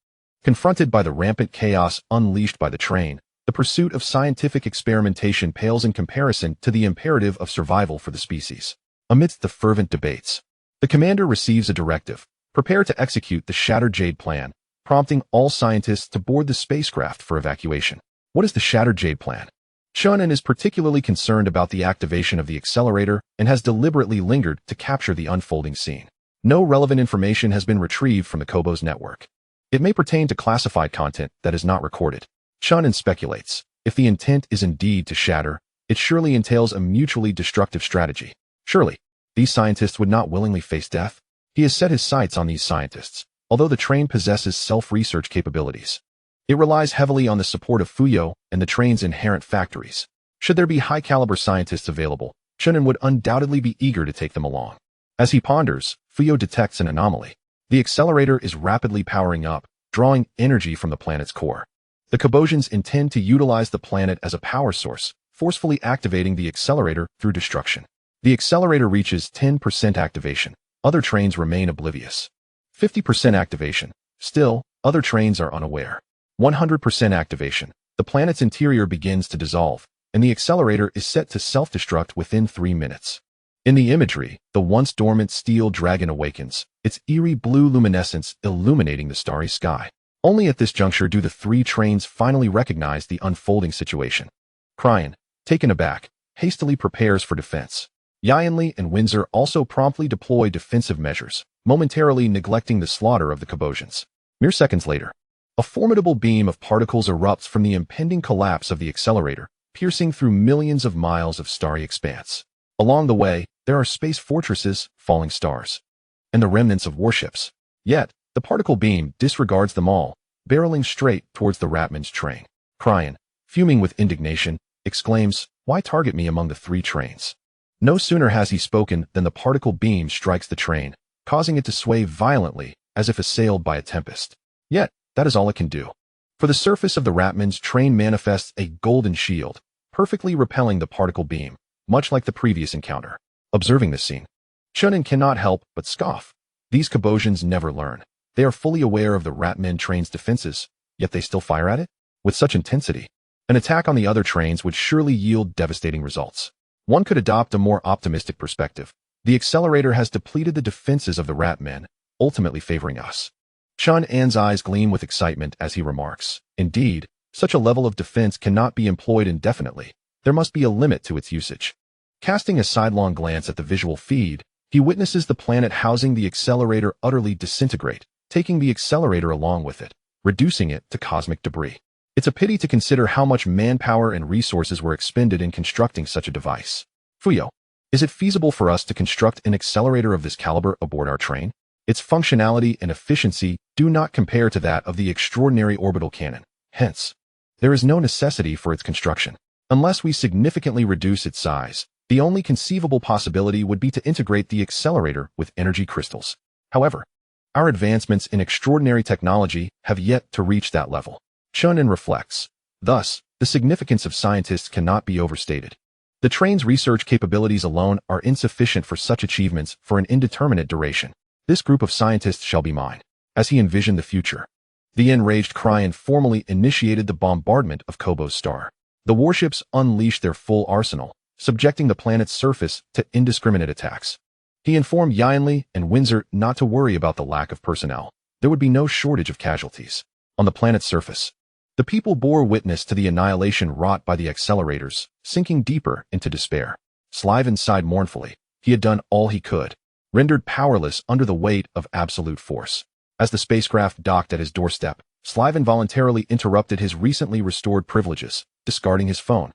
Speaker 1: confronted by the rampant chaos unleashed by the train, the pursuit of scientific experimentation pales in comparison to the imperative of survival for the species. Amidst the fervent debates, the commander receives a directive: prepare to execute the Shattered Jade plan, prompting all scientists to board the spacecraft for evacuation. What is the Shattered Jade plan? Chen An is particularly concerned about the activation of the accelerator and has deliberately lingered to capture the unfolding scene. No relevant information has been retrieved from the Kobos network. It may pertain to classified content that is not recorded. Chen An speculates, if the intent is indeed to shatter, it surely entails a mutually destructive strategy. Surely, these scientists would not willingly face death. He has set his sights on these scientists, although the train possesses self-research capabilities. It relies heavily on the support of Fuyao and the train's inherent factories. Should there be high-caliber scientists available, Chen An would undoubtedly be eager to take them along. As he ponders, Fuyao detects an anomaly. The accelerator is rapidly powering up, drawing energy from the planet's core. The Kobosians intend to utilize the planet as a power source, forcefully activating the accelerator through destruction. The accelerator reaches 10% activation. Other trains remain oblivious. 50% activation. Still, other trains are unaware. 100% activation. The planet's interior begins to dissolve, and the accelerator is set to self-destruct within 3 minutes. In the imagery, the once dormant steel dragon awakens, its eerie blue luminescence illuminating the starry sky. Only at this juncture do the three trains finally recognize the unfolding situation. Cryan, taken aback, hastily prepares for defense. Yanli and Windsor also promptly deploy defensive measures, momentarily neglecting the slaughter of the Cobosians. Mere seconds later, a formidable beam of particles erupts from the impending collapse of the accelerator, piercing through millions of miles of starry expanse. Along the way, there are space fortresses, falling stars, and the remnants of warships. Yet, the particle beam disregards them all, barreling straight towards the Ratman's train. Cryan, fuming with indignation, exclaims, "Why target me among the three trains?" No sooner has he spoken than the particle beam strikes the train, causing it to sway violently, as if assailed by a tempest. Yet, that is all it can do. For the surface of the Ratman's train manifests a golden shield, perfectly repelling the particle beam, much like the previous encounter. Observing this scene, Chen An cannot help but scoff. These Cobosians never learn. They are fully aware of the Ratman train's defenses, yet they still fire at it? With such intensity, an attack on the other trains would surely yield devastating results. One could adopt a more optimistic perspective. The accelerator has depleted the defenses of the Ratmen, ultimately favoring us. Chen An's eyes gleam with excitement as he remarks, "Indeed, such a level of defense cannot be employed indefinitely. There must be a limit to its usage." Casting a sidelong glance at the visual feed, he witnesses the planet housing the accelerator utterly disintegrate, taking the accelerator along with it, reducing it to cosmic debris. It's a pity to consider how much manpower and resources were expended in constructing such a device. Fuyao, is it feasible for us to construct an accelerator of this caliber aboard our train? Its functionality and efficiency do not compare to that of the extraordinary orbital cannon. Hence, there is no necessity for its construction. Unless we significantly reduce its size, the only conceivable possibility would be to integrate the accelerator with energy crystals. However, our advancements in extraordinary technology have yet to reach that level. Chen An reflects. Thus, the significance of scientists cannot be overstated. The train's research capabilities alone are insufficient for such achievements for an indeterminate duration. This group of scientists shall be mine. As he envisioned the future, the enraged Cryan formally initiated the bombardment of Kobo's star. The warships unleashed their full arsenal, subjecting the planet's surface to indiscriminate attacks. He informed Yanli and Windsor not to worry about the lack of personnel. There would be no shortage of casualties. On the planet's surface, the people bore witness to the annihilation wrought by the accelerators, sinking deeper into despair. Sliven sighed mournfully. He had done all he could, rendered powerless under the weight of absolute force. As the spacecraft docked at his doorstep, Sliven voluntarily interrupted his recently restored privileges, discarding his phone,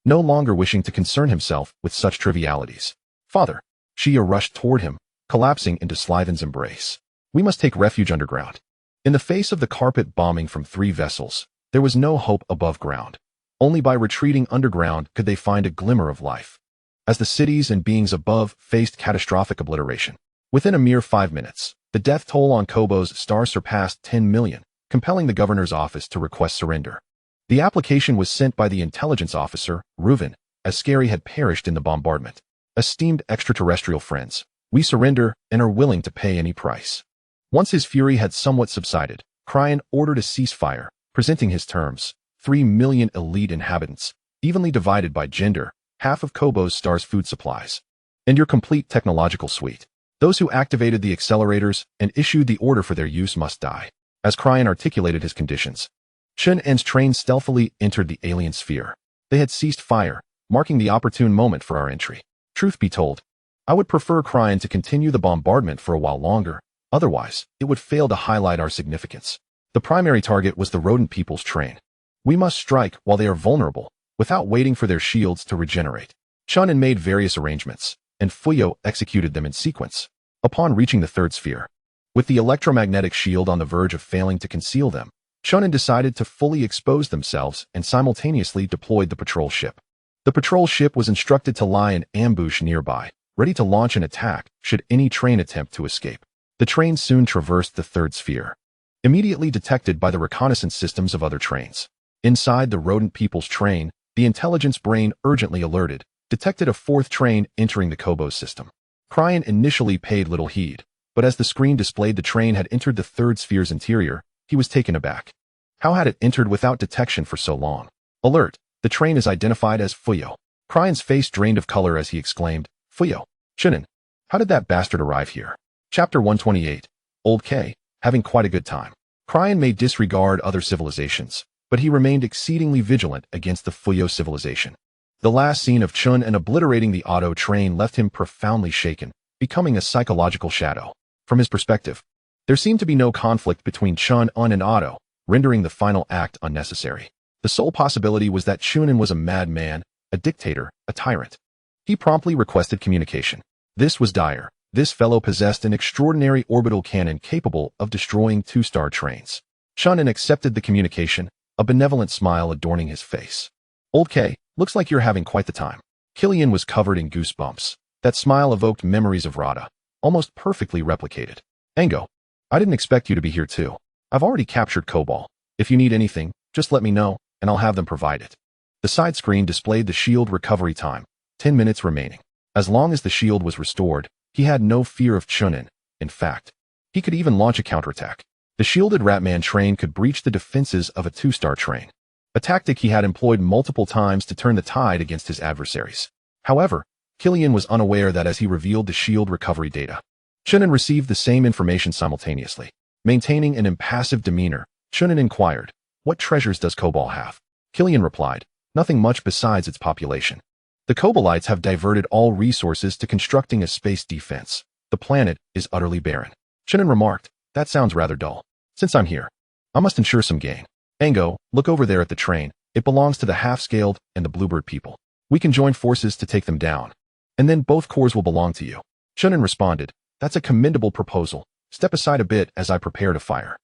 Speaker 1: no longer wishing to concern himself with such trivialities. "Father," Shia rushed toward him, collapsing into Sliven's embrace. "We must take refuge underground." In the face of the carpet bombing from 3 vessels, there was no hope above ground. Only by retreating underground could they find a glimmer of life. As the cities and beings above faced catastrophic obliteration, within a mere 5 minutes, the death toll on Kobo's star surpassed 10 million, compelling the governor's office to request surrender. The application was sent by the intelligence officer, Reuven, as Scary had perished in the bombardment. "Esteemed extraterrestrial friends, we surrender and are willing to pay any price." Once his fury had somewhat subsided, Cryan ordered a ceasefire, presenting his terms: 3 million elite inhabitants, evenly divided by gender, half of Kobo's star's food supplies, and your complete technological suite. Those who activated the accelerators and issued the order for their use must die. As Cryan articulated his conditions, Chen An's train stealthily entered the alien sphere. They had ceased fire, marking the opportune moment for our entry. Truth be told, I would prefer Cryan to continue the bombardment for a while longer. Otherwise, it would fail to highlight our significance. The primary target was the rodent people's train. We must strike while they are vulnerable, without waiting for their shields to regenerate. Chen An made various arrangements, and Fuyao executed them in sequence. Upon reaching the 3rd sphere, with the electromagnetic shield on the verge of failing to conceal them, Chen An decided to fully expose themselves and simultaneously deployed the patrol ship. The patrol ship was instructed to lie in ambush nearby, ready to launch an attack should any train attempt to escape. The train soon traversed the 3rd sphere, immediately detected by the reconnaissance systems of other trains. Inside the rodent people's train, the intelligence brain urgently alerted, detected a 4th train entering the Kobo system. Cryan initially paid little heed, but as the screen displayed the train had entered the 3rd sphere's interior, he was taken aback. How had it entered without detection for so long? Alert! The train is identified as Fuyao. Cryan's face drained of color as he exclaimed, "Fuyao, Chen An, how did that bastard arrive here? Chapter 128. Old K, having quite a good time. Cryan may disregard other civilizations, but he remained exceedingly vigilant against the Fuyao civilization. The last scene of Chen An obliterating the auto train left him profoundly shaken, becoming a psychological shadow. From his perspective, there seemed to be no conflict between Chen An and Otto, rendering the final act unnecessary. The sole possibility was that Chen An was a madman, a dictator, a tyrant. He promptly requested communication. This was dire. This fellow possessed an extraordinary orbital cannon capable of destroying two-star trains. Chen An accepted the communication, a benevolent smile adorning his face. Old K, looks like you're having quite the time. Killian was covered in goosebumps. That smile evoked memories of Rada, almost perfectly replicated. Ango, I didn't expect you to be here too. I've already captured Cobalt. If you need anything, just let me know, and I'll have them provide it. The side screen displayed the shield recovery time, 10 minutes remaining. As long as the shield was restored, he had no fear of Chen An. In fact, he could even launch a counterattack. The shielded Ratman train could breach the defenses of a two-star train, a tactic he had employed multiple times to turn the tide against his adversaries. However, Killian was unaware that as he revealed the shield recovery data, Chen An received the same information simultaneously. Maintaining an impassive demeanor, Chen An inquired, "What treasures does Cobalt have?" Killian replied, "Nothing much besides its population. The Cobalites have diverted all resources to constructing a space defense. The planet is utterly barren." Chen An remarked, "That sounds rather dull. Since I'm here, I must ensure some gain. Ango, look over there at the train. It belongs to the half-scaled and the Bluebird people. We can join forces to take them down. And then both cores will belong to you." Chen An responded, "That's a commendable proposal. Step aside a bit as I prepare to fire.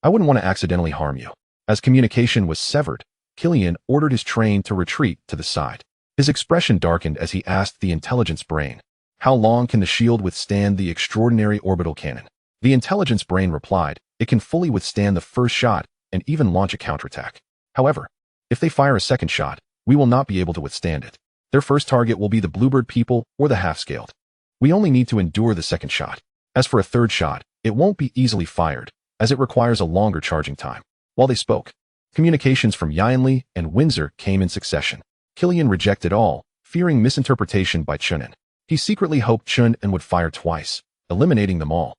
Speaker 1: I wouldn't want to accidentally harm you." As communication was severed, Killian ordered his train to retreat to the side. His expression darkened as he asked the intelligence brain, "How long can the shield withstand the extraordinary orbital cannon?" The intelligence brain replied, "It can fully withstand the first shot and even launch a counterattack. However, if they fire a second shot, we will not be able to withstand it. Their first target will be the Bluebird people or the half-scaled. We only need to endure the second shot. As for a third shot, it won't be easily fired, as it requires a longer charging time." While they spoke, communications from Yanli and Windsor came in succession. Killian rejected all, fearing misinterpretation by Chen An. He secretly hoped Chen An would fire twice, eliminating them all,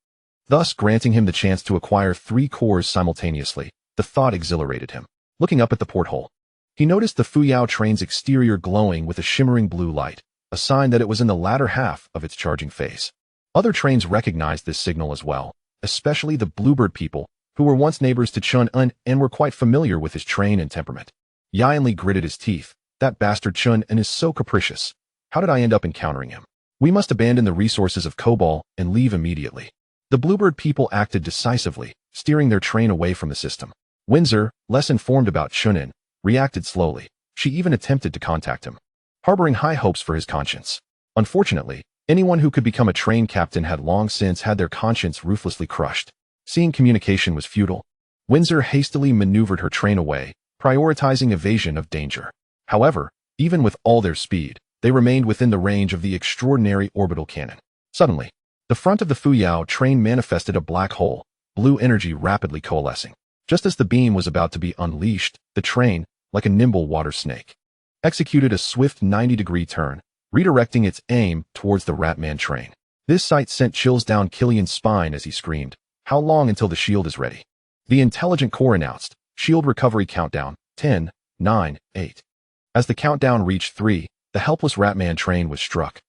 Speaker 1: thus granting him the chance to acquire 3 cores simultaneously. The thought exhilarated him. Looking up at the porthole, he noticed the Fuyao train's exterior glowing with a shimmering blue light, a sign that it was in the latter half of its charging phase. Other trains recognized this signal as well, especially the Bluebird people, who were once neighbors to Chen An and were quite familiar with his train and temperament. Yanli gritted his teeth. "That bastard Chen An is so capricious. How did I end up encountering him? We must abandon the resources of Cobalt and leave immediately." The Bluebird people acted decisively, steering their train away from the system. Windsor, less informed about Chen An, reacted slowly. She even attempted to contact him, harboring high hopes for his conscience. Unfortunately, anyone who could become a train captain had long since had their conscience ruthlessly crushed. Seeing communication was futile, Windsor hastily maneuvered her train away, prioritizing evasion of danger. However, even with all their speed, they remained within the range of the extraordinary orbital cannon. Suddenly, the front of the Fuyao train manifested a black hole, blue energy rapidly coalescing. Just as the beam was about to be unleashed, the train, like a nimble water snake, executed a swift 90-degree turn, redirecting its aim towards the Ratman train. This sight sent chills down Killian's spine as he screamed, "How long until the shield is ready?" The intelligent core announced, "Shield recovery countdown, 10, 9, 8. As the countdown reached 3, the helpless Ratman train was struck.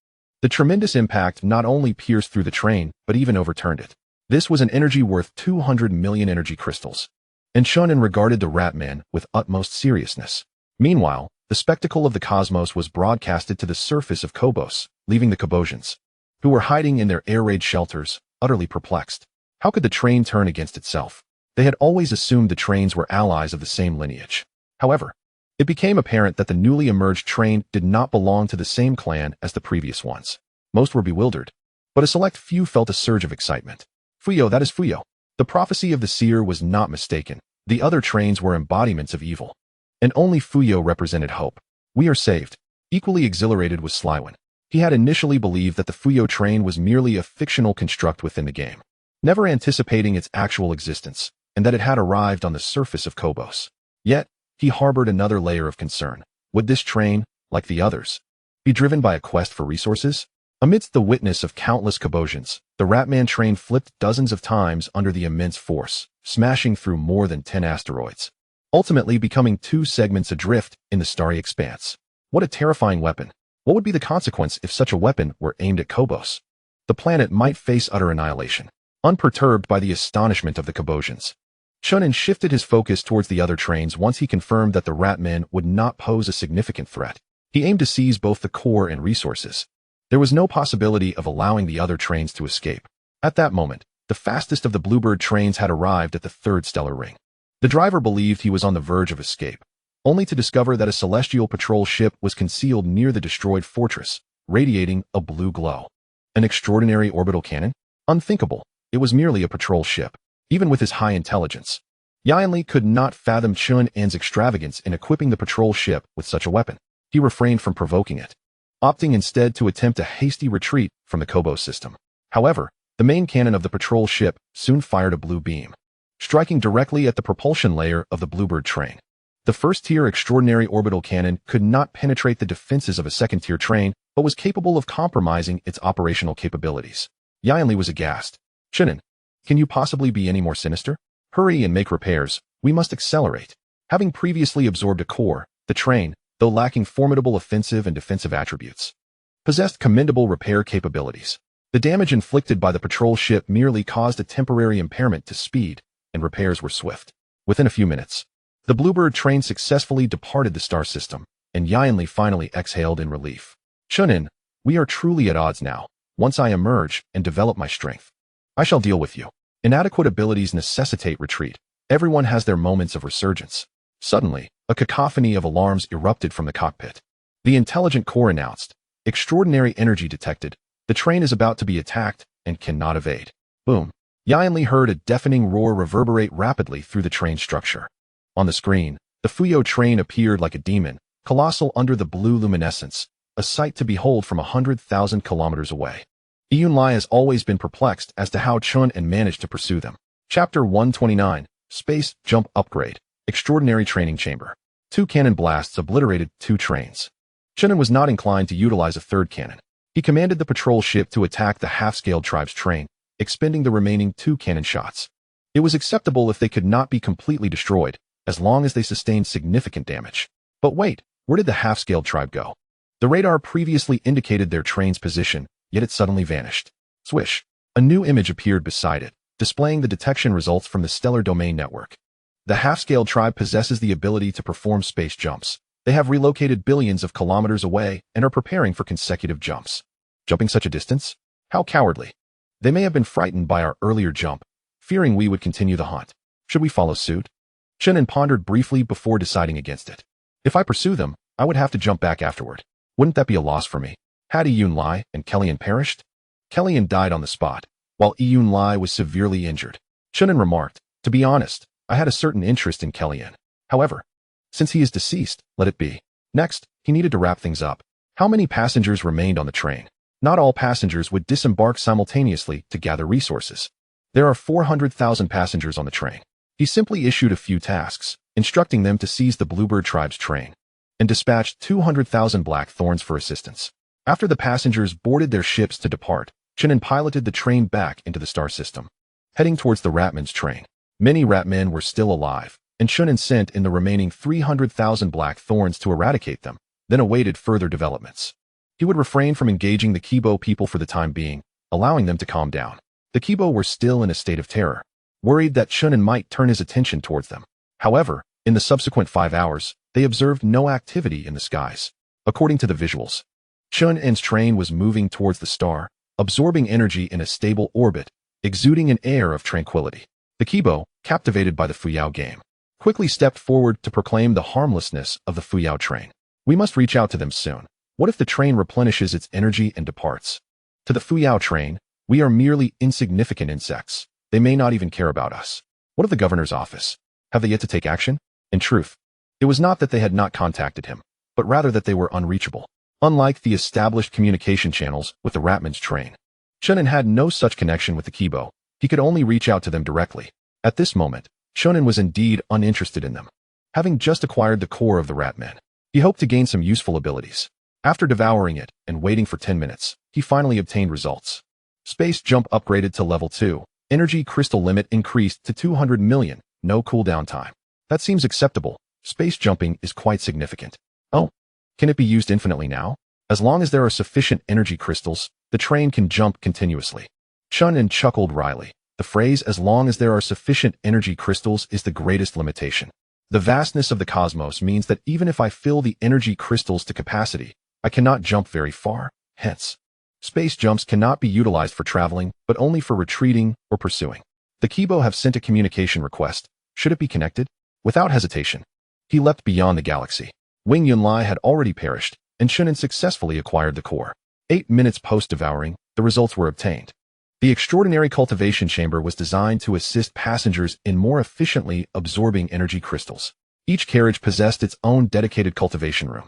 Speaker 1: The tremendous impact not only pierced through the train, but even overturned it. This was an energy worth 200 million energy crystals, and Chen An regarded the Ratman with utmost seriousness. Meanwhile, the spectacle of the cosmos was broadcasted to the surface of Kobos, leaving the Kobosians, who were hiding in their air raid shelters, utterly perplexed. How could the train turn against itself? They had always assumed the trains were allies of the same lineage. However, it became apparent that the newly emerged train did not belong to the same clan as the previous ones. Most were bewildered, but a select few felt a surge of excitement. Fuyao, that is Fuyao. The prophecy of the seer was not mistaken. The other trains were embodiments of evil, and only Fuyao represented hope. "We are saved." Equally exhilarated was Slywin. He had initially believed that the Fuyao train was merely a fictional construct within the game, never anticipating its actual existence, and that it had arrived on the surface of Kobos. Yet, he harbored another layer of concern. Would this train, like the others, be driven by a quest for resources? Amidst the witness of countless cabotions, the Ratman train flipped dozens of times under the immense force, smashing through more than 10 asteroids, ultimately becoming 2 segments adrift in the starry expanse. What a terrifying weapon. What would be the consequence if such a weapon were aimed at Kobos? The planet might face utter annihilation. Unperturbed by the astonishment of the cabotions, Chen An shifted his focus towards the other trains once he confirmed that the Ratmen would not pose a significant threat. He aimed to seize both the core and resources. There was no possibility of allowing the other trains to escape. At that moment, the fastest of the Bluebird trains had arrived at the 3rd stellar ring. The driver believed he was on the verge of escape, only to discover that a celestial patrol ship was concealed near the destroyed fortress, radiating a blue glow. An extraordinary orbital cannon? Unthinkable. It was merely a patrol ship. Even with his high intelligence, Yanli could not fathom Chen An's extravagance in equipping the patrol ship with such a weapon. He refrained from provoking it, opting instead to attempt a hasty retreat from the Kobos system. However, the main cannon of the patrol ship soon fired a blue beam, striking directly at the propulsion layer of the Bluebird train. The first-tier extraordinary orbital cannon could not penetrate the defenses of a second-tier train, but was capable of compromising its operational capabilities. Yanli was aghast. Chen An, can you possibly be any more sinister? Hurry and make repairs. We must accelerate. Having previously absorbed a core, the train, though lacking formidable offensive and defensive attributes, possessed commendable repair capabilities. The damage inflicted by the patrol ship merely caused a temporary impairment to speed, and repairs were swift. Within a few minutes, the Bluebird train successfully departed the star system, and Yanli finally exhaled in relief. Chen An, we are truly at odds now. Once I emerge and develop my strength, I shall deal with you. Inadequate abilities necessitate retreat. Everyone has their moments of resurgence. Suddenly, a cacophony of alarms erupted from the cockpit. The intelligent core announced, extraordinary energy detected. The train is about to be attacked and cannot evade. Boom. Yanli heard a deafening roar reverberate rapidly through the train structure. On the screen, the Fuyao train appeared like a demon, colossal under the blue luminescence, a sight to behold from 100,000 kilometers away. Yunlai has always been perplexed as to how Chen An managed to pursue them. Chapter 129, Space Jump Upgrade, Extraordinary Training Chamber. 2 cannon blasts obliterated 2 trains. Chen An was not inclined to utilize a 3rd cannon. He commanded the patrol ship to attack the half-scaled tribe's train, expending the remaining 2 cannon shots. It was acceptable if they could not be completely destroyed, as long as they sustained significant damage. But wait, where did the half-scaled tribe go? The radar previously indicated their train's position, yet it suddenly vanished. Swish. A new image appeared beside it, displaying the detection results from the Stellar Domain Network. The half-scaled tribe possesses the ability to perform space jumps. They have relocated billions of kilometers away and are preparing for consecutive jumps. Jumping such a distance? How cowardly. They may have been frightened by our earlier jump, fearing we would continue the hunt. Should we follow suit? Chen An pondered briefly before deciding against it. If I pursue them, I would have to jump back afterward. Wouldn't that be a loss for me? Had Yunlai and Kellyan perished? Kellyan died on the spot, while Yunlai was severely injured. Chen An remarked, to be honest, I had a certain interest in Kellyan. However, since he is deceased, let it be. Next, he needed to wrap things up. How many passengers remained on the train? Not all passengers would disembark simultaneously to gather resources. There are 400,000 passengers on the train. He simply issued a few tasks, instructing them to seize the Bluebird tribe's train, and dispatched 200,000 blackthorns for assistance. After the passengers boarded their ships to depart, Chen An piloted the train back into the star system, heading towards the Ratman's train. Many Ratmen were still alive, and Chen An sent in the remaining 300,000 blackthorns to eradicate them, then awaited further developments. He would refrain from engaging the Kibo people for the time being, allowing them to calm down. The Kibo were still in a state of terror, worried that Chen An might turn his attention towards them. However, in the subsequent 5 hours, they observed no activity in the skies. According to the visuals, Chen An's train was moving towards the star, absorbing energy in a stable orbit, exuding an air of tranquility. The Kibo, captivated by the Fuyao game, quickly stepped forward to proclaim the harmlessness of the Fuyao train. We must reach out to them soon. What if the train replenishes its energy and departs? To the Fuyao train, we are merely insignificant insects. They may not even care about us. What of the governor's office? Have they yet to take action? In truth, it was not that they had not contacted him, but rather that they were unreachable. Unlike the established communication channels with the Ratman's train, Chen An had no such connection with the Kibo. He could only reach out to them directly. At this moment, Chen An was indeed uninterested in them. Having just acquired the core of the Ratman, he hoped to gain some useful abilities. After devouring it and waiting for 10 minutes, he finally obtained results. Space jump upgraded to level 2. Energy crystal limit increased to 200 million, no cooldown time. That seems acceptable. Space jumping is quite significant. Oh, can it be used infinitely now? As long as there are sufficient energy crystals, the train can jump continuously. Chen An chuckled wryly. The phrase "as long as there are sufficient energy crystals" is the greatest limitation. The vastness of the cosmos means that even if I fill the energy crystals to capacity, I cannot jump very far. Hence, space jumps cannot be utilized for traveling, but only for retreating or pursuing. The Kibo have sent a communication request. Should it be connected? Without hesitation, he leapt beyond the galaxy. Wing Yunlai had already perished, and Chen An successfully acquired the core. 8 minutes post-devouring, the results were obtained. The extraordinary cultivation chamber was designed to assist passengers in more efficiently absorbing energy crystals. Each carriage possessed its own dedicated cultivation room,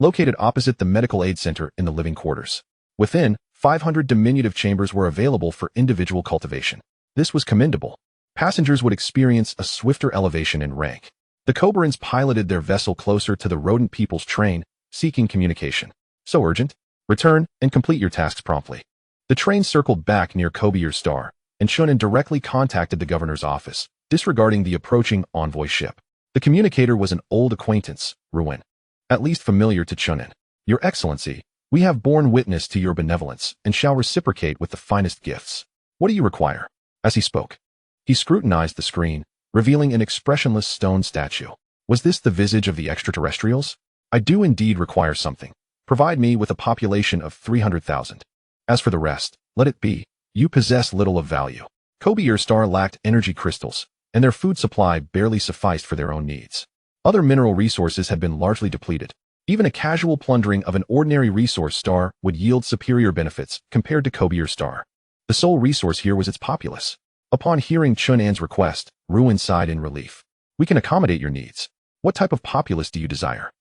Speaker 1: located opposite the medical aid center in the living quarters. Within, 500 diminutive chambers were available for individual cultivation. This was commendable. Passengers would experience a swifter elevation in rank. The Cobrans piloted their vessel closer to the rodent people's train, seeking communication. So urgent? Return and complete your tasks promptly. The train circled back near Kobeir Star, and Chen An directly contacted the governor's office, disregarding the approaching envoy ship. The communicator was an old acquaintance, Ruin, at least familiar to Chen An. Your Excellency, we have borne witness to your benevolence and shall reciprocate with the finest gifts. What do you require? As he spoke, he scrutinized the screen, revealing an expressionless stone statue. Was this the visage of the extraterrestrials? I do indeed require something. Provide me with a population of 300,000. As for the rest, let it be. You possess little of value. Kobeir Star lacked energy crystals, and their food supply barely sufficed for their own needs. Other mineral resources had been largely depleted. Even a casual plundering of an ordinary resource star would yield superior benefits compared to Kobeir Star. The sole resource here was its populace. Upon hearing Chen An's request, Ruin sighed in relief. We can accommodate your needs. What type of populace do you desire?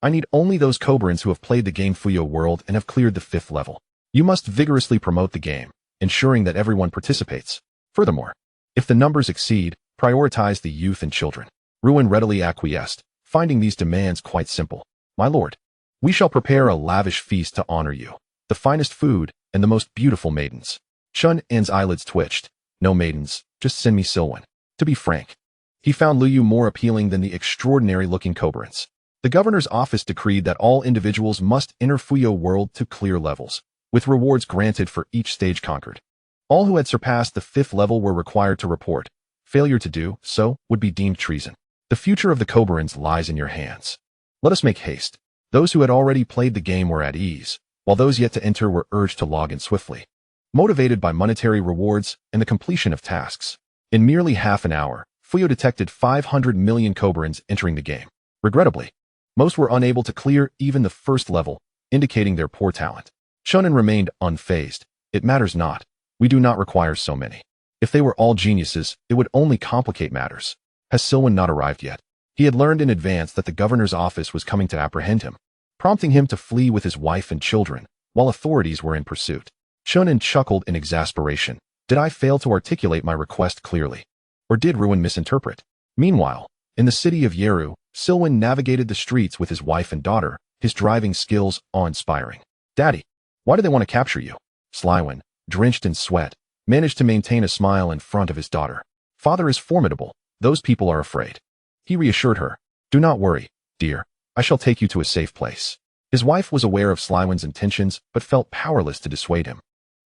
Speaker 1: I need only those Cobrans who have played the game Fuyao world and have cleared the 5th level. You must vigorously promote the game, ensuring that everyone participates. Furthermore, if the numbers exceed, prioritize the youth and children. Ruin readily acquiesced, finding these demands quite simple. My lord, we shall prepare a lavish feast to honor you. The finest food and the most beautiful maidens. Chen An's eyelids twitched. No maidens, just send me Silwen. To be frank, he found Liu more appealing than the extraordinary-looking Cobrans. The governor's office decreed that all individuals must enter Fuyao world to clear levels, with rewards granted for each stage conquered. All who had surpassed the 5th level were required to report. Failure to do so would be deemed treason. The future of the Cobrans lies in your hands. Let us make haste. Those who had already played the game were at ease, while those yet to enter were urged to log in swiftly, motivated by monetary rewards and the completion of tasks. In merely half an hour, Fuyao detected 500 million Cobrans entering the game. Regrettably, most were unable to clear even the 1st level, indicating their poor talent. Chen An remained unfazed. It matters not. We do not require so many. If they were all geniuses, it would only complicate matters. Has Silwen not arrived yet? He had learned in advance that the governor's office was coming to apprehend him, prompting him to flee with his wife and children, while authorities were in pursuit. Chen An chuckled in exasperation. Did I fail to articulate my request clearly? Or did Ruin misinterpret? Meanwhile, in the city of Yeru, Silwen navigated the streets with his wife and daughter, his driving skills awe-inspiring. Daddy, why do they want to capture you? Slywin, drenched in sweat, managed to maintain a smile in front of his daughter. Father is formidable. Those people are afraid. He reassured her. Do not worry, dear. I shall take you to a safe place. His wife was aware of Slywin's intentions, but felt powerless to dissuade him,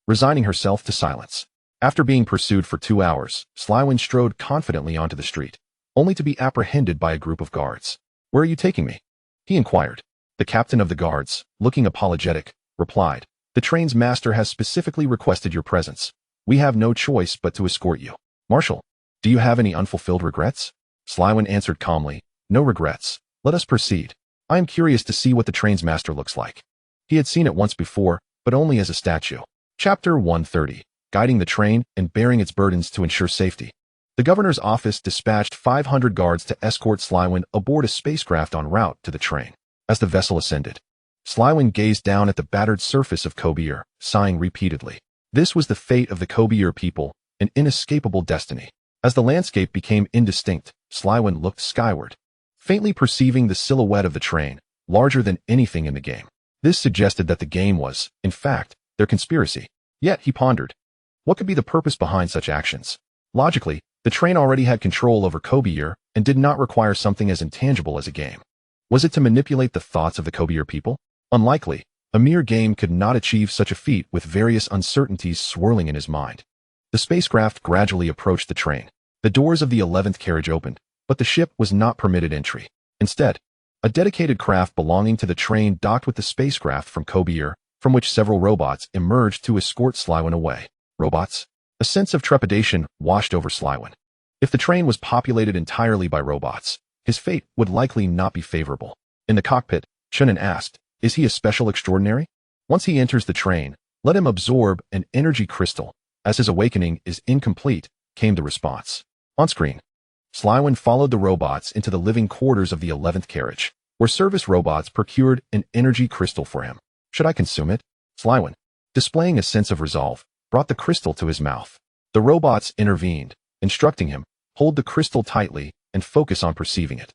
Speaker 1: resigning herself to silence. After being pursued for 2 hours, Slywin strode confidently onto the street, only to be apprehended by a group of guards. Where are you taking me? He inquired. The captain of the guards, looking apologetic, replied, the train's master has specifically requested your presence. We have no choice but to escort you. Marshal, do you have any unfulfilled regrets? Slywin answered calmly, no regrets. Let us proceed. I am curious to see what the train's master looks like. He had seen it once before, but only as a statue. Chapter 130. Guiding the train and bearing its burdens to ensure safety. The governor's office dispatched 500 guards to escort Slywin aboard a spacecraft en route to the train. As the vessel ascended, Slywin gazed down at the battered surface of Kobeir, sighing repeatedly. This was the fate of the Kobeir people, an inescapable destiny. As the landscape became indistinct, Slywin looked skyward, faintly perceiving the silhouette of the train, larger than anything in the game. This suggested that the game was, in fact, their conspiracy. Yet, he pondered, what could be the purpose behind such actions? Logically, the train already had control over Kobyr and did not require something as intangible as a game. Was it to manipulate the thoughts of the Kobyr people? Unlikely. A mere game could not achieve such a feat with various uncertainties swirling in his mind. The spacecraft gradually approached the train. The doors of the 11th carriage opened, but the ship was not permitted entry. Instead, a dedicated craft belonging to the train docked with the spacecraft from Kobyr, from which several robots emerged to escort Slywin away. Robots? A sense of trepidation washed over Slywin. If the train was populated entirely by robots, his fate would likely not be favorable. In the cockpit, Chen An asked, is he a special extraordinary? Once he enters the train, let him absorb an energy crystal. As his awakening is incomplete, came the response. On screen, Slywin followed the robots into the living quarters of the 11th carriage, where service robots procured an energy crystal for him. Should I consume it? Slywin, displaying a sense of resolve, brought the crystal to his mouth. The robots intervened, instructing him, hold the crystal tightly and focus on perceiving it.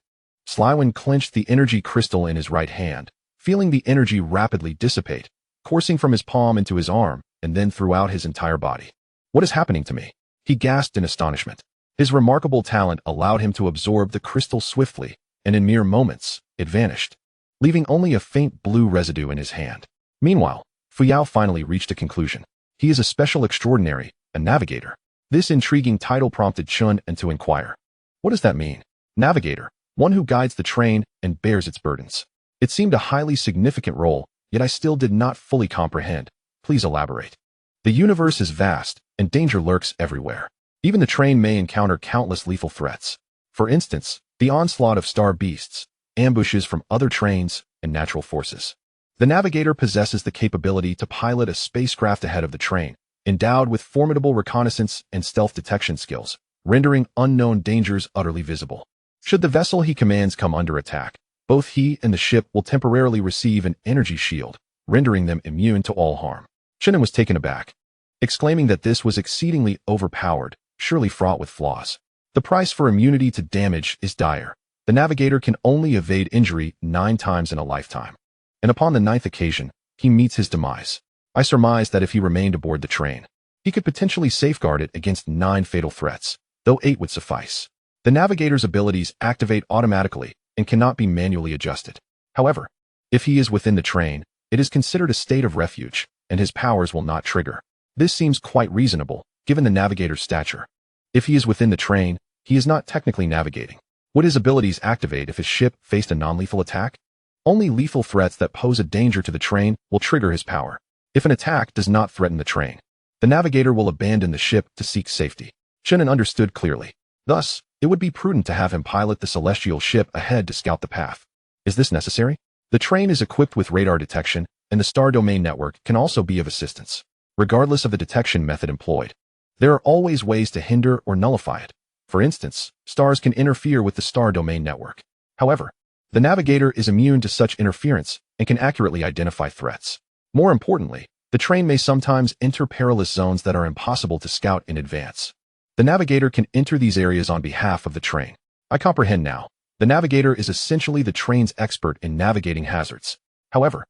Speaker 1: Slywin clenched the energy crystal in his right hand, feeling the energy rapidly dissipate, coursing from his palm into his arm and then throughout his entire body. What is happening to me? He gasped in astonishment. His remarkable talent allowed him to absorb the crystal swiftly, and in mere moments, it vanished, leaving only a faint blue residue in his hand. Meanwhile, Fuyao finally reached a conclusion. He is a special extraordinary, a navigator. This intriguing title prompted Chen An to inquire. What does that mean? Navigator, one who guides the train and bears its burdens. It seemed a highly significant role, yet I still did not fully comprehend. Please elaborate. The universe is vast, and danger lurks everywhere. Even the train may encounter countless lethal threats. For instance, the onslaught of star beasts, ambushes from other trains, and natural forces. The navigator possesses the capability to pilot a spacecraft ahead of the train, endowed with formidable reconnaissance and stealth detection skills, rendering unknown dangers utterly visible. Should the vessel he commands come under attack, both he and the ship will temporarily receive an energy shield, rendering them immune to all harm. Chen An was taken aback, exclaiming that this was exceedingly overpowered, surely fraught with flaws. The price for immunity to damage is dire. The navigator can only evade injury 9 times in a lifetime. And upon the 9th occasion, he meets his demise. I surmise that if he remained aboard the train, he could potentially safeguard it against 9 fatal threats, though 8 would suffice. The navigator's abilities activate automatically and cannot be manually adjusted. However, if he is within the train, it is considered a state of refuge, and his powers will not trigger. This seems quite reasonable, given the navigator's stature. If he is within the train, he is not technically navigating. Would his abilities activate if his ship faced a non-lethal attack? Only lethal threats that pose a danger to the train will trigger his power. If an attack does not threaten the train, the navigator will abandon the ship to seek safety. Chen An understood clearly. Thus, it would be prudent to have him pilot the celestial ship ahead to scout the path. Is this necessary? The train is equipped with radar detection, and the star domain network can also be of assistance. Regardless of the detection method employed, there are always ways to hinder or nullify it. For instance, stars can interfere with the star domain network. However, the navigator is immune to such interference and can accurately identify threats. More importantly, the train may sometimes enter perilous zones that are impossible to scout in advance. The navigator can enter these areas on behalf of the train. I comprehend now. The navigator is essentially the train's expert in navigating hazards. However,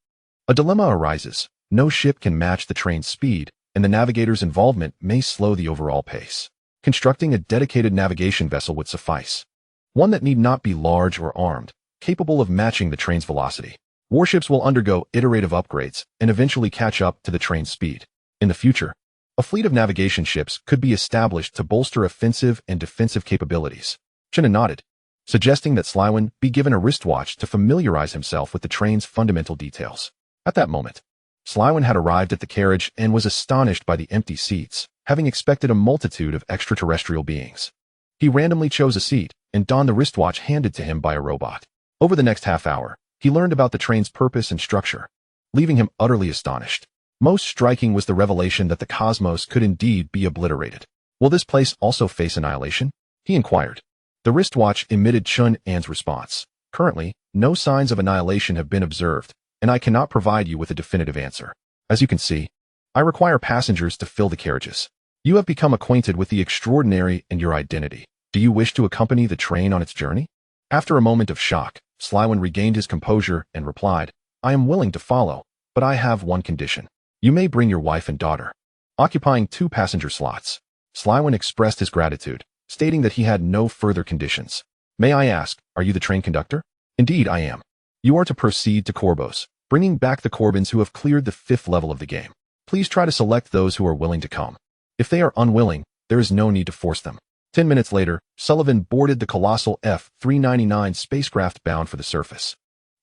Speaker 1: a dilemma arises. No ship can match the train's speed, and the navigator's involvement may slow the overall pace. Constructing a dedicated navigation vessel would suffice. One that need not be large or armed, capable of matching the train's velocity. Warships will undergo iterative upgrades and eventually catch up to the train's speed. In the future, a fleet of navigation ships could be established to bolster offensive and defensive capabilities. Chen An nodded, suggesting that Slywin be given a wristwatch to familiarize himself with the train's fundamental details. At that moment, Slywin had arrived at the carriage and was astonished by the empty seats, having expected a multitude of extraterrestrial beings. He randomly chose a seat and donned the wristwatch handed to him by a robot. Over the next half hour, he learned about the train's purpose and structure, leaving him utterly astonished. Most striking was the revelation that the cosmos could indeed be obliterated. Will this place also face annihilation? He inquired. The wristwatch emitted Chen An's response. Currently, no signs of annihilation have been observed, and I cannot provide you with a definitive answer. As you can see, I require passengers to fill the carriages. You have become acquainted with the extraordinary and your identity. Do you wish to accompany the train on its journey? After a moment of shock, Slywin regained his composure and replied, I am willing to follow, but I have one condition. You may bring your wife and daughter. Occupying 2 passenger slots, Slywan expressed his gratitude, stating that he had no further conditions. May I ask, are you the train conductor? Indeed, I am. You are to proceed to Korbos, bringing back the Corbins who have cleared the 5th level of the game. Please try to select those who are willing to come. If they are unwilling, there is no need to force them. 10 minutes later, Sullivan boarded the colossal F-399 spacecraft bound for the surface.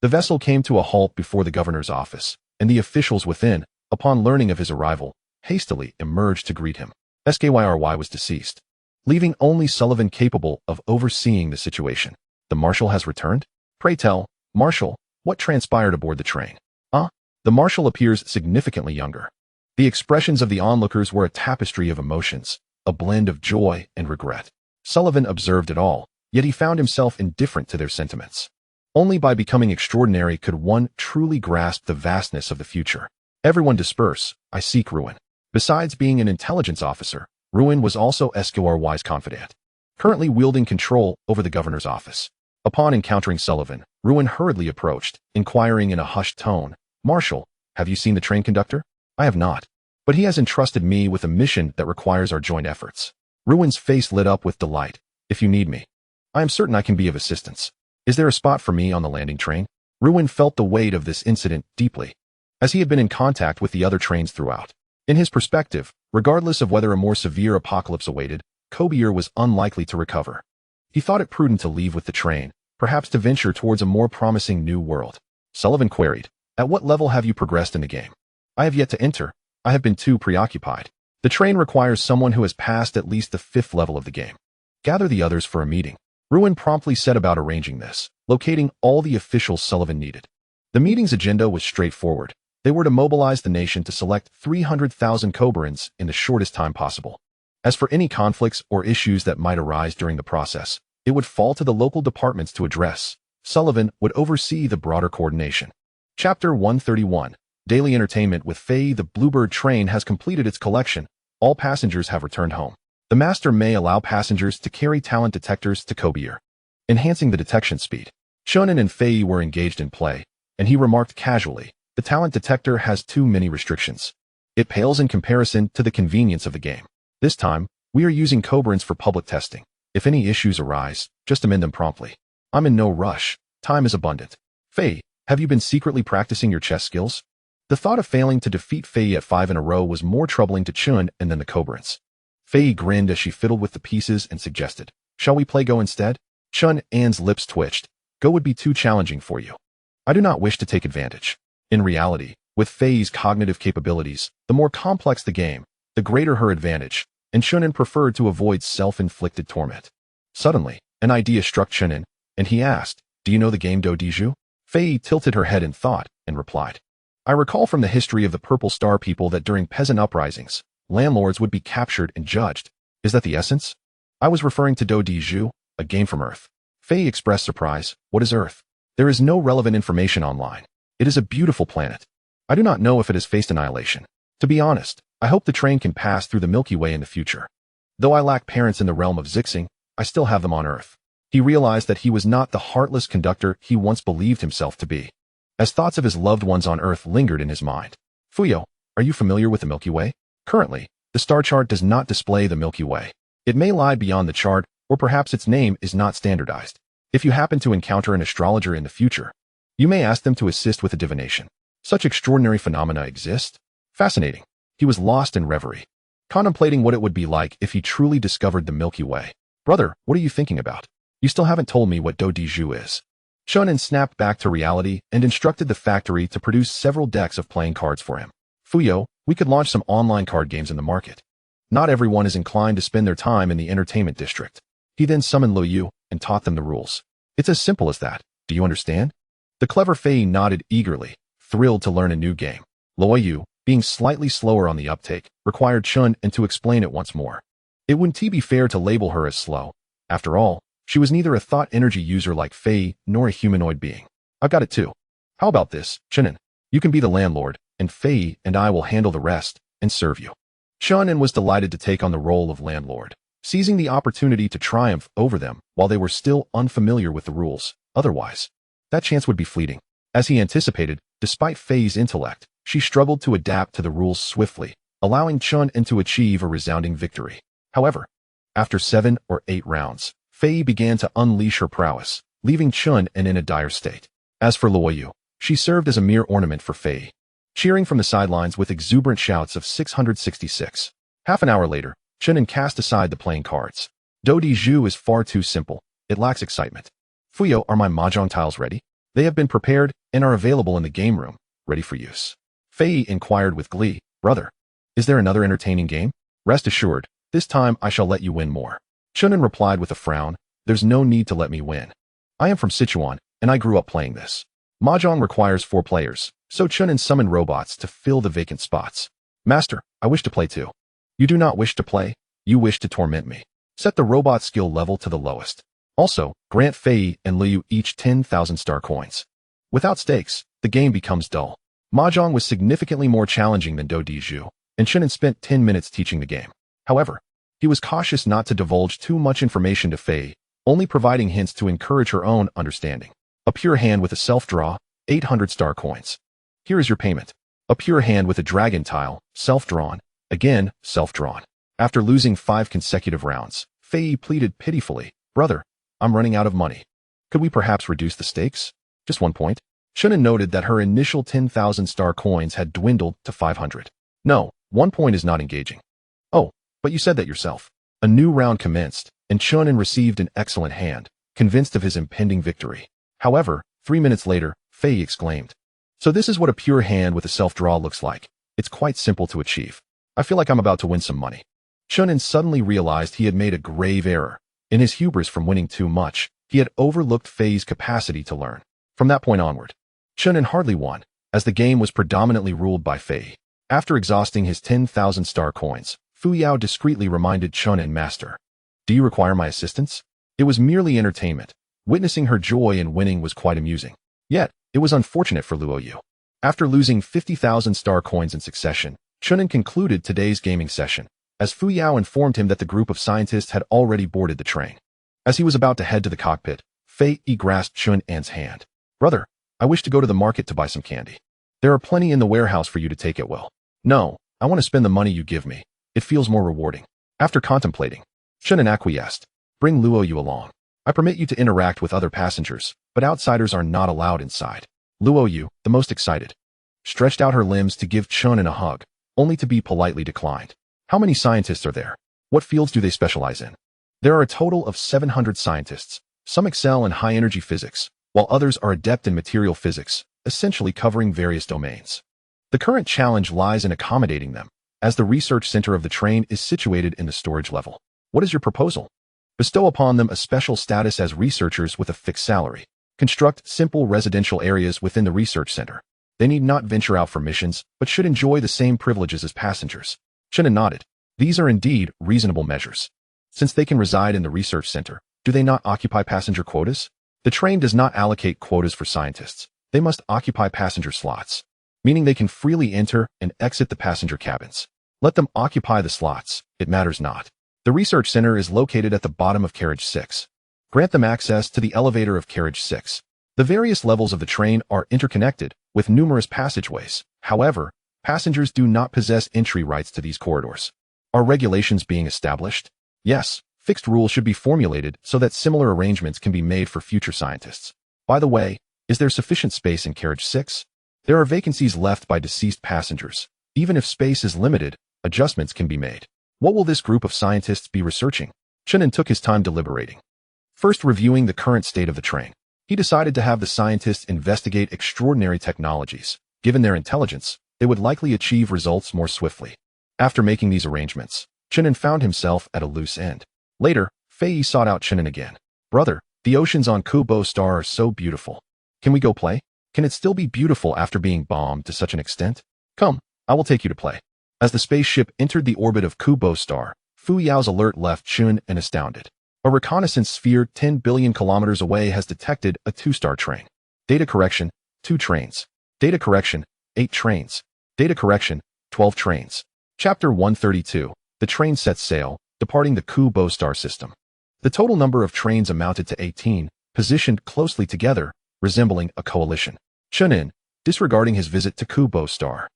Speaker 1: The vessel came to a halt before the governor's office, and the officials within, upon learning of his arrival, hastily emerged to greet him. Skyry was deceased, leaving only Sullivan capable of overseeing the situation. The marshal has returned? Pray tell, Marshal, what transpired aboard the train? The marshal appears significantly younger. The expressions of the onlookers were a tapestry of emotions, a blend of joy and regret. Sullivan observed it all, yet he found himself indifferent to their sentiments. Only by becoming extraordinary could one truly grasp the vastness of the future. Everyone disperse, I seek Ruin. Besides being an intelligence officer, Ruin was also Skyry's confidant, currently wielding control over the governor's office. Upon encountering Sullivan, Ruin hurriedly approached, inquiring in a hushed tone, Marshal, have you seen the train conductor? I have not, but he has entrusted me with a mission that requires our joint efforts. Ruin's face lit up with delight. If you need me, I am certain I can be of assistance. Is there a spot for me on the landing train? Ruin felt the weight of this incident deeply, as he had been in contact with the other trains throughout. In his perspective, regardless of whether a more severe apocalypse awaited, Kobyr was unlikely to recover. He thought it prudent to leave with the train, perhaps to venture towards a more promising new world. Sullivan queried, at what level have you progressed in the game? I have yet to enter. I have been too preoccupied. The train requires someone who has passed at least the 5th level of the game. Gather the others for a meeting. Ruin promptly set about arranging this, locating all the officials Sullivan needed. The meeting's agenda was straightforward. They were to mobilize the nation to select 300,000 Kobrins in the shortest time possible. As for any conflicts or issues that might arise during the process, it would fall to the local departments to address. Sullivan would oversee the broader coordination. Chapter 131. Daily Entertainment with Faye. The Bluebird train has completed its collection. All passengers have returned home. The master may allow passengers to carry talent detectors to Kobyr, enhancing the detection speed. Chen An and Faye were engaged in play, and he remarked casually, the talent detector has too many restrictions. It pales in comparison to the convenience of the game. This time, we are using Kobrins for public testing. If any issues arise, just amend them promptly. I'm in no rush. Time is abundant. Faye, have you been secretly practicing your chess skills? The thought of failing to defeat Faye at 5 in a row was more troubling to Chen An than the Kobrins. Faye grinned as she fiddled with the pieces and suggested, shall we play Go instead? Chen An's lips twitched. Go would be too challenging for you. I do not wish to take advantage. In reality, with Faye's cognitive capabilities, the more complex the game, the greater her advantage, and Chen An preferred to avoid self-inflicted torment. Suddenly, an idea struck Chen An, and he asked, do you know the game Do Diju? Faye tilted her head in thought and replied, I recall from the history of the Purple Star people that during peasant uprisings, landlords would be captured and judged. Is that the essence? I was referring to Do Diju, a game from Earth. Faye expressed surprise. What is Earth? There is no relevant information online. It is a beautiful planet. I do not know if it has faced annihilation. To be honest, I hope the train can pass through the Milky Way in the future. Though I lack parents in the realm of Zixing, I still have them on Earth. He realized that he was not the heartless conductor he once believed himself to be, as thoughts of his loved ones on Earth lingered in his mind. Fuyao, are you familiar with the Milky Way? Currently, the star chart does not display the Milky Way. It may lie beyond the chart, or perhaps its name is not standardized. If you happen to encounter an astrologer in the future, you may ask them to assist with a divination. Such extraordinary phenomena exist. Fascinating. He was lost in reverie, contemplating what it would be like if he truly discovered the Milky Way. Brother, what are you thinking about? You still haven't told me what Do Diju is. Chen An snapped back to reality and instructed the factory to produce several decks of playing cards for him. Fuyao, we could launch some online card games in the market. Not everyone is inclined to spend their time in the entertainment district. He then summoned Lo Yu and taught them the rules. It's as simple as that. Do you understand? The clever Faye nodded eagerly, thrilled to learn a new game. Lo Yu, being slightly slower on the uptake, required Chen An to explain it once more. It wouldn't be fair to label her as slow. After all, she was neither a thought energy user like Faye nor a humanoid being. I've got it too. How about this, Chen An? You can be the landlord, and Faye and I will handle the rest and serve you. Chen An was delighted to take on the role of landlord, seizing the opportunity to triumph over them while they were still unfamiliar with the rules. Otherwise, that chance would be fleeting. As he anticipated, Despite Fei's intellect, she struggled to adapt to the rules swiftly, allowing Chen An to achieve a resounding victory. However, after 7 or 8 rounds, Fei began to unleash her prowess, leaving Chen An in a dire state. As for Luoyu, she served as a mere ornament for Fei, cheering from the sidelines with exuberant shouts of 666. Half an hour later, Chen An cast aside the playing cards. Do Di Zhu is far too simple. It lacks excitement. Fuyao, are my mahjong tiles ready? They have been prepared and are available in the game room, ready for use. Fei inquired with glee. Brother, is there another entertaining game? Rest assured, this time I shall let you win more. Chen An replied with a frown. There's no need to let me win. I am from Sichuan, and I grew up playing this. Mahjong requires 4 players, so Chen An summoned robots to fill the vacant spots. Master, I wish to play too. You do not wish to play, you wish to torment me. Set the robot skill level to the lowest. Also, grant Fei and Liu each 10,000 star coins. Without stakes, the game becomes dull. Mahjong was significantly more challenging than Do Di Zhu, and Chen An spent 10 minutes teaching the game. However, he was cautious not to divulge too much information to Fei, only providing hints to encourage her own understanding. A pure hand with a self-draw, 800 star coins. Here is your payment. A pure hand with a dragon tile, self-drawn, again, self-drawn. After losing 5 consecutive rounds, Fei pleaded pitifully, Brother, I'm running out of money. Could we perhaps reduce the stakes? Just 1 point. Chen An noted that her initial 10,000 star coins had dwindled to 500. No, 1 point is not engaging. Oh, but you said that yourself. A new round commenced, and Chen An received an excellent hand, convinced of his impending victory. However, 3 minutes later, Fei exclaimed, So this is what a pure hand with a self-draw looks like. It's quite simple to achieve. I feel like I'm about to win some money. Chen An suddenly realized he had made a grave error. In his hubris from winning too much, he had overlooked Fei's capacity to learn. From that point onward, Chen An hardly won, as the game was predominantly ruled by Fei. After exhausting his 10,000 star coins, Fuyao discreetly reminded Chen An, Master, do you require my assistance? It was merely entertainment. Witnessing her joy in winning was quite amusing. Yet, it was unfortunate for Luoyu. After losing 50,000 star coins in succession, Chen An concluded today's gaming session, as Fuyao informed him that the group of scientists had already boarded the train. As he was about to head to the cockpit, Fei grasped Chen An's hand. Brother, I wish to go to the market to buy some candy. There are plenty in the warehouse for you to take at will. No, I want to spend the money you give me. It feels more rewarding. After contemplating, Chen An acquiesced. Bring Luoyu along. I permit you to interact with other passengers, but outsiders are not allowed inside. Luoyu, the most excited, stretched out her limbs to give Chen An a hug, only to be politely declined. How many scientists are there? What fields do they specialize in? There are a total of 700 scientists. Some excel in high-energy physics, while others are adept in material physics, essentially covering various domains. The current challenge lies in accommodating them, as the research center of the train is situated in the storage level. What is your proposal? Bestow upon them a special status as researchers with a fixed salary. Construct simple residential areas within the research center. They need not venture out for missions, but should enjoy the same privileges as passengers. Chen An nodded. These are indeed reasonable measures. Since they can reside in the research center, do they not occupy passenger quotas? The train does not allocate quotas for scientists. They must occupy passenger slots, meaning they can freely enter and exit the passenger cabins. Let them occupy the slots, it matters not. The research center is located at the bottom of carriage 6. Grant them access to the elevator of carriage 6. The various levels of the train are interconnected, with numerous passageways. However, passengers do not possess entry rights to these corridors. Are regulations being established? Yes, fixed rules should be formulated so that similar arrangements can be made for future scientists. By the way, is there sufficient space in carriage 6? There are vacancies left by deceased passengers. Even if space is limited, adjustments can be made. What will this group of scientists be researching? Chen An took his time deliberating. First, reviewing the current state of the train. He decided to have the scientists investigate extraordinary technologies. Given their intelligence, they would likely achieve results more swiftly. After making these arrangements, Chen An found himself at a loose end. Later, Fei sought out Chen An again. Brother, the oceans on Kubo Star are so beautiful. Can we go play? Can it still be beautiful after being bombed to such an extent? Come, I will take you to play. As the spaceship entered the orbit of Kubo Star, Fuyao's alert left Chen An astounded. A reconnaissance sphere 10 billion kilometers away has detected a 2-star train. Data correction, 2 trains. Data correction, 8 trains. Data correction, 12 trains. Chapter 132. The train sets sail, departing the Kubo Star system. The total number of trains amounted to 18, positioned closely together, resembling a coalition. Chen An, disregarding his visit to Kubo Star.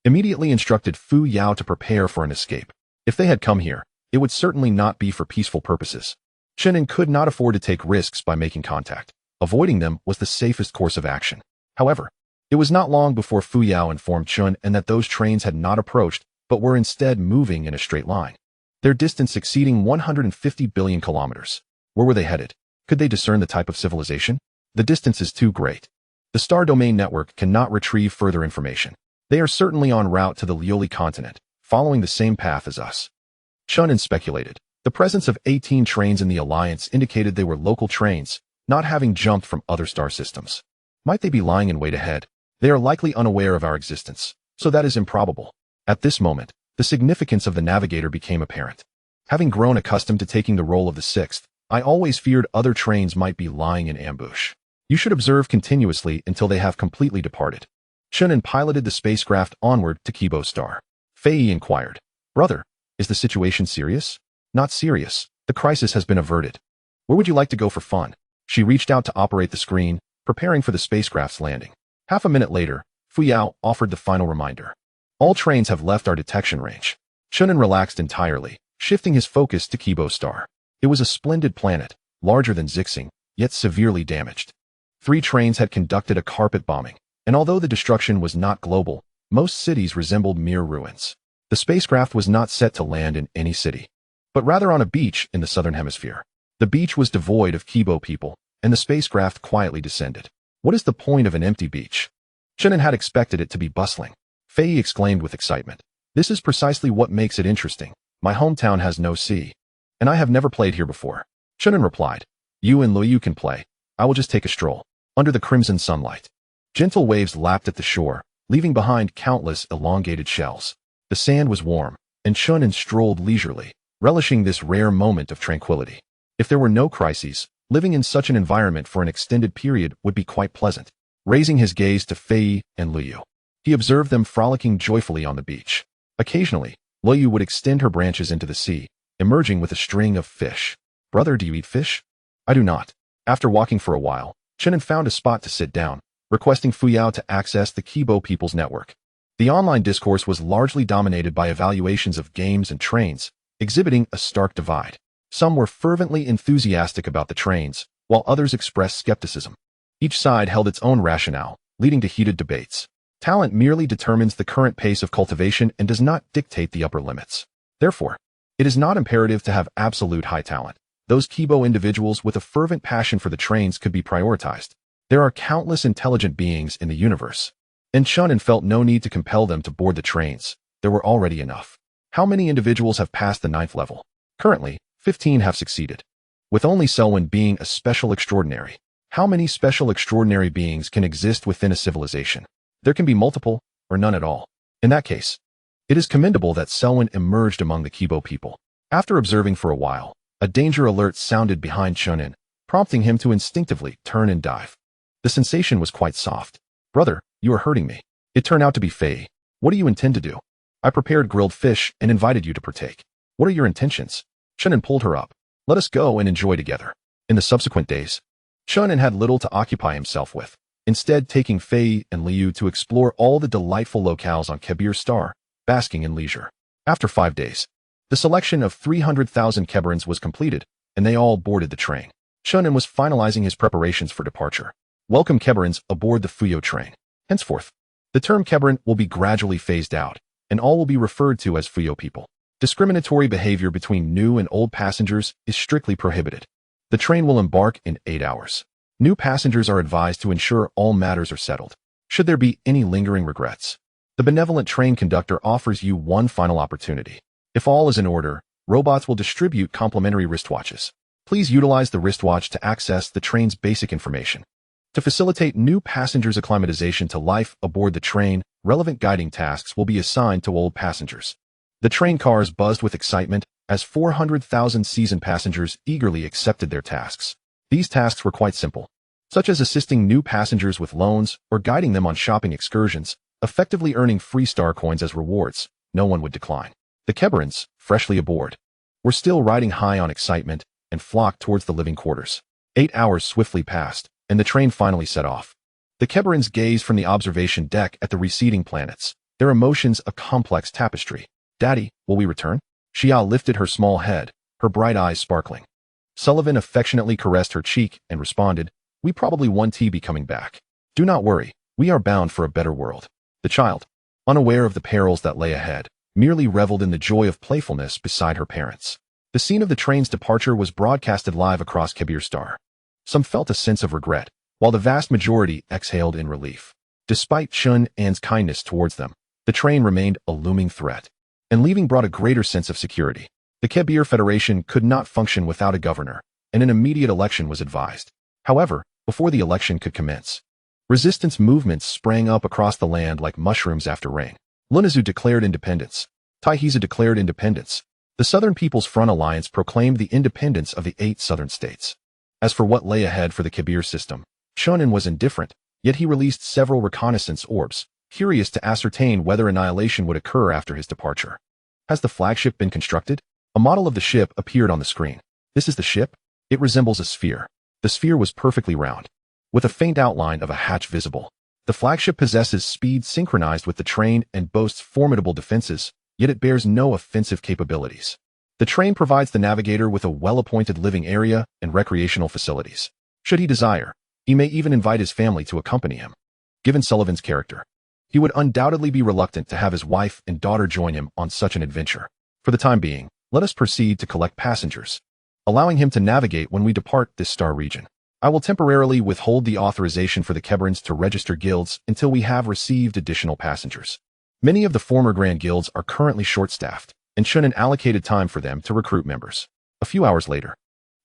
Speaker 1: Immediately instructed Fuyao to prepare for an escape. If they had come here, it would certainly not be for peaceful purposes. Chen An could not afford to take risks by making contact. Avoiding them was the safest course of action. However, it was not long before Fuyao informed Chen An that those trains had not approached, but were instead moving in a straight line, their distance exceeding 150 billion kilometers. Where were they headed? Could they discern the type of civilization? The distance is too great. The Star Domain Network cannot retrieve further information. They are certainly en route to the Lioli continent, following the same path as us. Chen An speculated. The presence of 18 trains in the Alliance indicated they were local trains, not having jumped from other star systems. Might they be lying in wait ahead? They are likely unaware of our existence, so that is improbable. At this moment, the significance of the navigator became apparent. Having grown accustomed to taking the role of the sixth, I always feared other trains might be lying in ambush. You should observe continuously until they have completely departed. Chen An piloted the spacecraft onward to Kubo Star. Fei inquired, "Brother, is the situation serious?" "Not serious. The crisis has been averted." "Where would you like to go for fun?" She reached out to operate the screen, preparing for the spacecraft's landing. Half a minute later, Fuyao offered the final reminder. "All trains have left our detection range." Chen An relaxed entirely, shifting his focus to Kubo Star. It was a splendid planet, larger than Zixing, yet severely damaged. 3 trains had conducted a carpet bombing, and although the destruction was not global, most cities resembled mere ruins. The spacecraft was not set to land in any city, but rather on a beach in the southern hemisphere. The beach was devoid of Kubo people, and the spacecraft quietly descended. What is the point of an empty beach? Chen An had expected it to be bustling. Fei exclaimed with excitement. "This is precisely what makes it interesting. My hometown has no sea, and I have never played here before." Chen An replied, "You and Luoyu can play. I will just take a stroll." Under the crimson sunlight, gentle waves lapped at the shore, leaving behind countless elongated shells. The sand was warm, and Chen An strolled leisurely, relishing this rare moment of tranquility. If there were no crises, living in such an environment for an extended period would be quite pleasant. Raising his gaze to Fei and Luoyu, he observed them frolicking joyfully on the beach. Occasionally, Luoyu would extend her branches into the sea, emerging with a string of fish. "Brother, do you eat fish?" "I do not." After walking for a while, Chen An found a spot to sit down, requesting Fuyao to access the Kubo People's Network. The online discourse was largely dominated by evaluations of games and trains, exhibiting a stark divide. Some were fervently enthusiastic about the trains, while others expressed skepticism. Each side held its own rationale, leading to heated debates. Talent merely determines the current pace of cultivation and does not dictate the upper limits. Therefore, it is not imperative to have absolute high talent. Those Kubo individuals with a fervent passion for the trains could be prioritized. There are countless intelligent beings in the universe, and Chen An felt no need to compel them to board the trains. There were already enough. How many individuals have passed the 9th level? Currently, 15 have succeeded, with only Selwyn being a special extraordinary. How many special extraordinary beings can exist within a civilization? There can be multiple, or none at all. In that case, it is commendable that Selwyn emerged among the Kubo people. After observing for a while, a danger alert sounded behind Chen An, prompting him to instinctively turn and dive. The sensation was quite soft. "Brother, you are hurting me." It turned out to be Fei. "What do you intend to do?" "I prepared grilled fish and invited you to partake." "What are your intentions?" Chen An pulled her up. "Let us go and enjoy together." In the subsequent days, Chen An had little to occupy himself with, instead taking Fei and Liu to explore all the delightful locales on Kebir Star, basking in leisure. After 5 days, the selection of 300,000 Keberans was completed, and they all boarded the train. Chen An was finalizing his preparations for departure. Welcome Keberans aboard the Fuyao train. Henceforth, the term Keberan will be gradually phased out, and all will be referred to as Fuyao people. Discriminatory behavior between new and old passengers is strictly prohibited. The train will embark in 8 hours. New passengers are advised to ensure all matters are settled, should there be any lingering regrets. The benevolent train conductor offers you one final opportunity. If all is in order, robots will distribute complimentary wristwatches. Please utilize the wristwatch to access the train's basic information. To facilitate new passengers' acclimatization to life aboard the train, relevant guiding tasks will be assigned to old passengers. The train cars buzzed with excitement as 400,000 seasoned passengers eagerly accepted their tasks. These tasks were quite simple, such as assisting new passengers with loans or guiding them on shopping excursions, effectively earning free star coins as rewards. No one would decline. The Keberans, freshly aboard, were still riding high on excitement and flocked towards the living quarters. 8 hours swiftly passed, and the train finally set off. The Keberans gaze from the observation deck at the receding planets, their emotions a complex tapestry. Daddy, will we return? Fuyao lifted her small head, her bright eyes sparkling. Sullivan affectionately caressed her cheek and responded, we probably won't be coming back. Do not worry, we are bound for a better world. The child, unaware of the perils that lay ahead, merely reveled in the joy of playfulness beside her parents. The scene of the train's departure was broadcasted live across Kebir Star. Some felt a sense of regret, while the vast majority exhaled in relief. Despite Chen An's kindness towards them, the train remained a looming threat, and leaving brought a greater sense of security. The Kebir Federation could not function without a governor, and an immediate election was advised. However, before the election could commence, resistance movements sprang up across the land like mushrooms after rain. Lunazu declared independence. Taihiza declared independence. The Southern People's Front Alliance proclaimed the independence of the 8 southern states. As for what lay ahead for the Kebir system, Chen An was indifferent, yet he released several reconnaissance orbs, curious to ascertain whether annihilation would occur after his departure. Has the flagship been constructed? A model of the ship appeared on the screen. This is the ship? It resembles a sphere. The sphere was perfectly round, with a faint outline of a hatch visible. The flagship possesses speed synchronized with the train and boasts formidable defenses, yet it bears no offensive capabilities. The train provides the navigator with a well-appointed living area and recreational facilities. Should he desire, he may even invite his family to accompany him. Given Sullivan's character, he would undoubtedly be reluctant to have his wife and daughter join him on such an adventure. For the time being, let us proceed to collect passengers, allowing him to navigate when we depart this star region. I will temporarily withhold the authorization for the Keberans to register guilds until we have received additional passengers. Many of the former Grand Guilds are currently short-staffed, and Chen An allocated time for them to recruit members. A few hours later,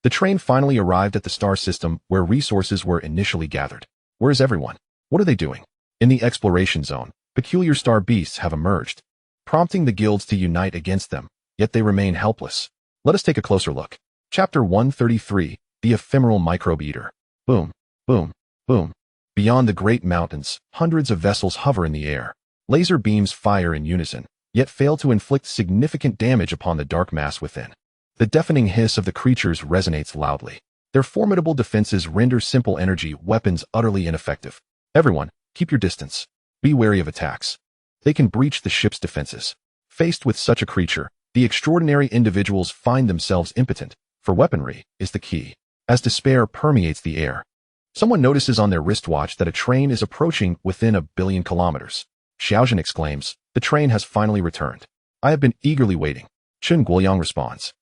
Speaker 1: the train finally arrived at the star system where resources were initially gathered. Where is everyone? What are they doing? In the exploration zone, peculiar star beasts have emerged, prompting the guilds to unite against them, yet they remain helpless. Let us take a closer look. Chapter 133, The Ephemeral Microbe Eater. Boom, boom, boom. Beyond the great mountains, hundreds of vessels hover in the air. Laser beams fire in unison, yet fail to inflict significant damage upon the dark mass within. The deafening hiss of the creatures resonates loudly. Their formidable defenses render simple energy weapons utterly ineffective. Everyone, keep your distance. Be wary of attacks. They can breach the ship's defenses. Faced with such a creature, the extraordinary individuals find themselves impotent, for weaponry is the key. As despair permeates the air, someone notices on their wristwatch that a train is approaching within 1 billion kilometers. Xiaojin exclaims, the train has finally returned. I have been eagerly waiting. Chen Guoyang responds.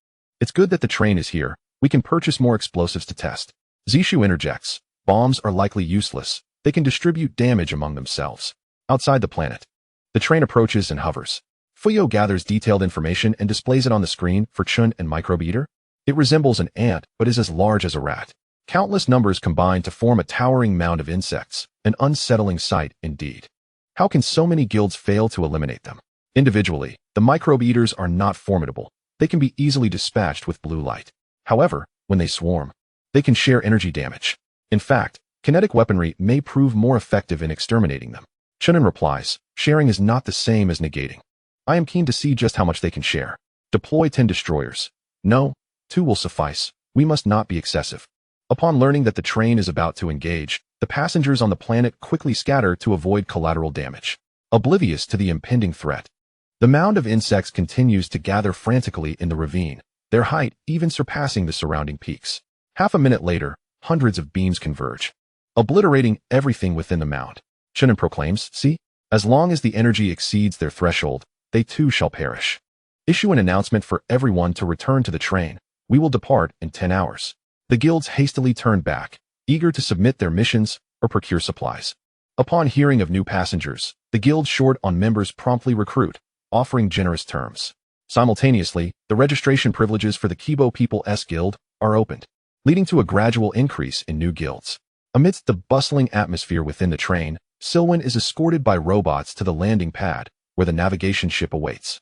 Speaker 1: It's good that the train is here. We can purchase more explosives to test. Zishu interjects. Bombs are likely useless. They can distribute damage among themselves. Outside the planet, the train approaches and hovers. Fuyao gathers detailed information and displays it on the screen for Chen and Microbe Eater. It resembles an ant, but is as large as a rat. Countless numbers combine to form a towering mound of insects, an unsettling sight indeed. How can so many guilds fail to eliminate them? Individually, the microbe eaters are not formidable. They can be easily dispatched with blue light. However, when they swarm, they can share energy damage. In fact, kinetic weaponry may prove more effective in exterminating them. Chen An replies, sharing is not the same as negating. I am keen to see just how much they can share. Deploy 10 destroyers. No, 2 will suffice. We must not be excessive. Upon learning that the train is about to engage, the passengers on the planet quickly scatter to avoid collateral damage, oblivious to the impending threat. The mound of insects continues to gather frantically in the ravine, their height even surpassing the surrounding peaks. Half a minute later, hundreds of beams converge, obliterating everything within the mound. Chen An proclaims, see, as long as the energy exceeds their threshold, they too shall perish. Issue an announcement for everyone to return to the train. We will depart in 10 hours. The guilds hastily turned back, eager to submit their missions or procure supplies. Upon hearing of new passengers, the guild short on members promptly recruit, offering generous terms. Simultaneously, the registration privileges for the Kibo People S Guild are opened, leading to a gradual increase in new guilds. Amidst the bustling atmosphere within the train, Silwyn is escorted by robots to the landing pad, where the navigation ship awaits.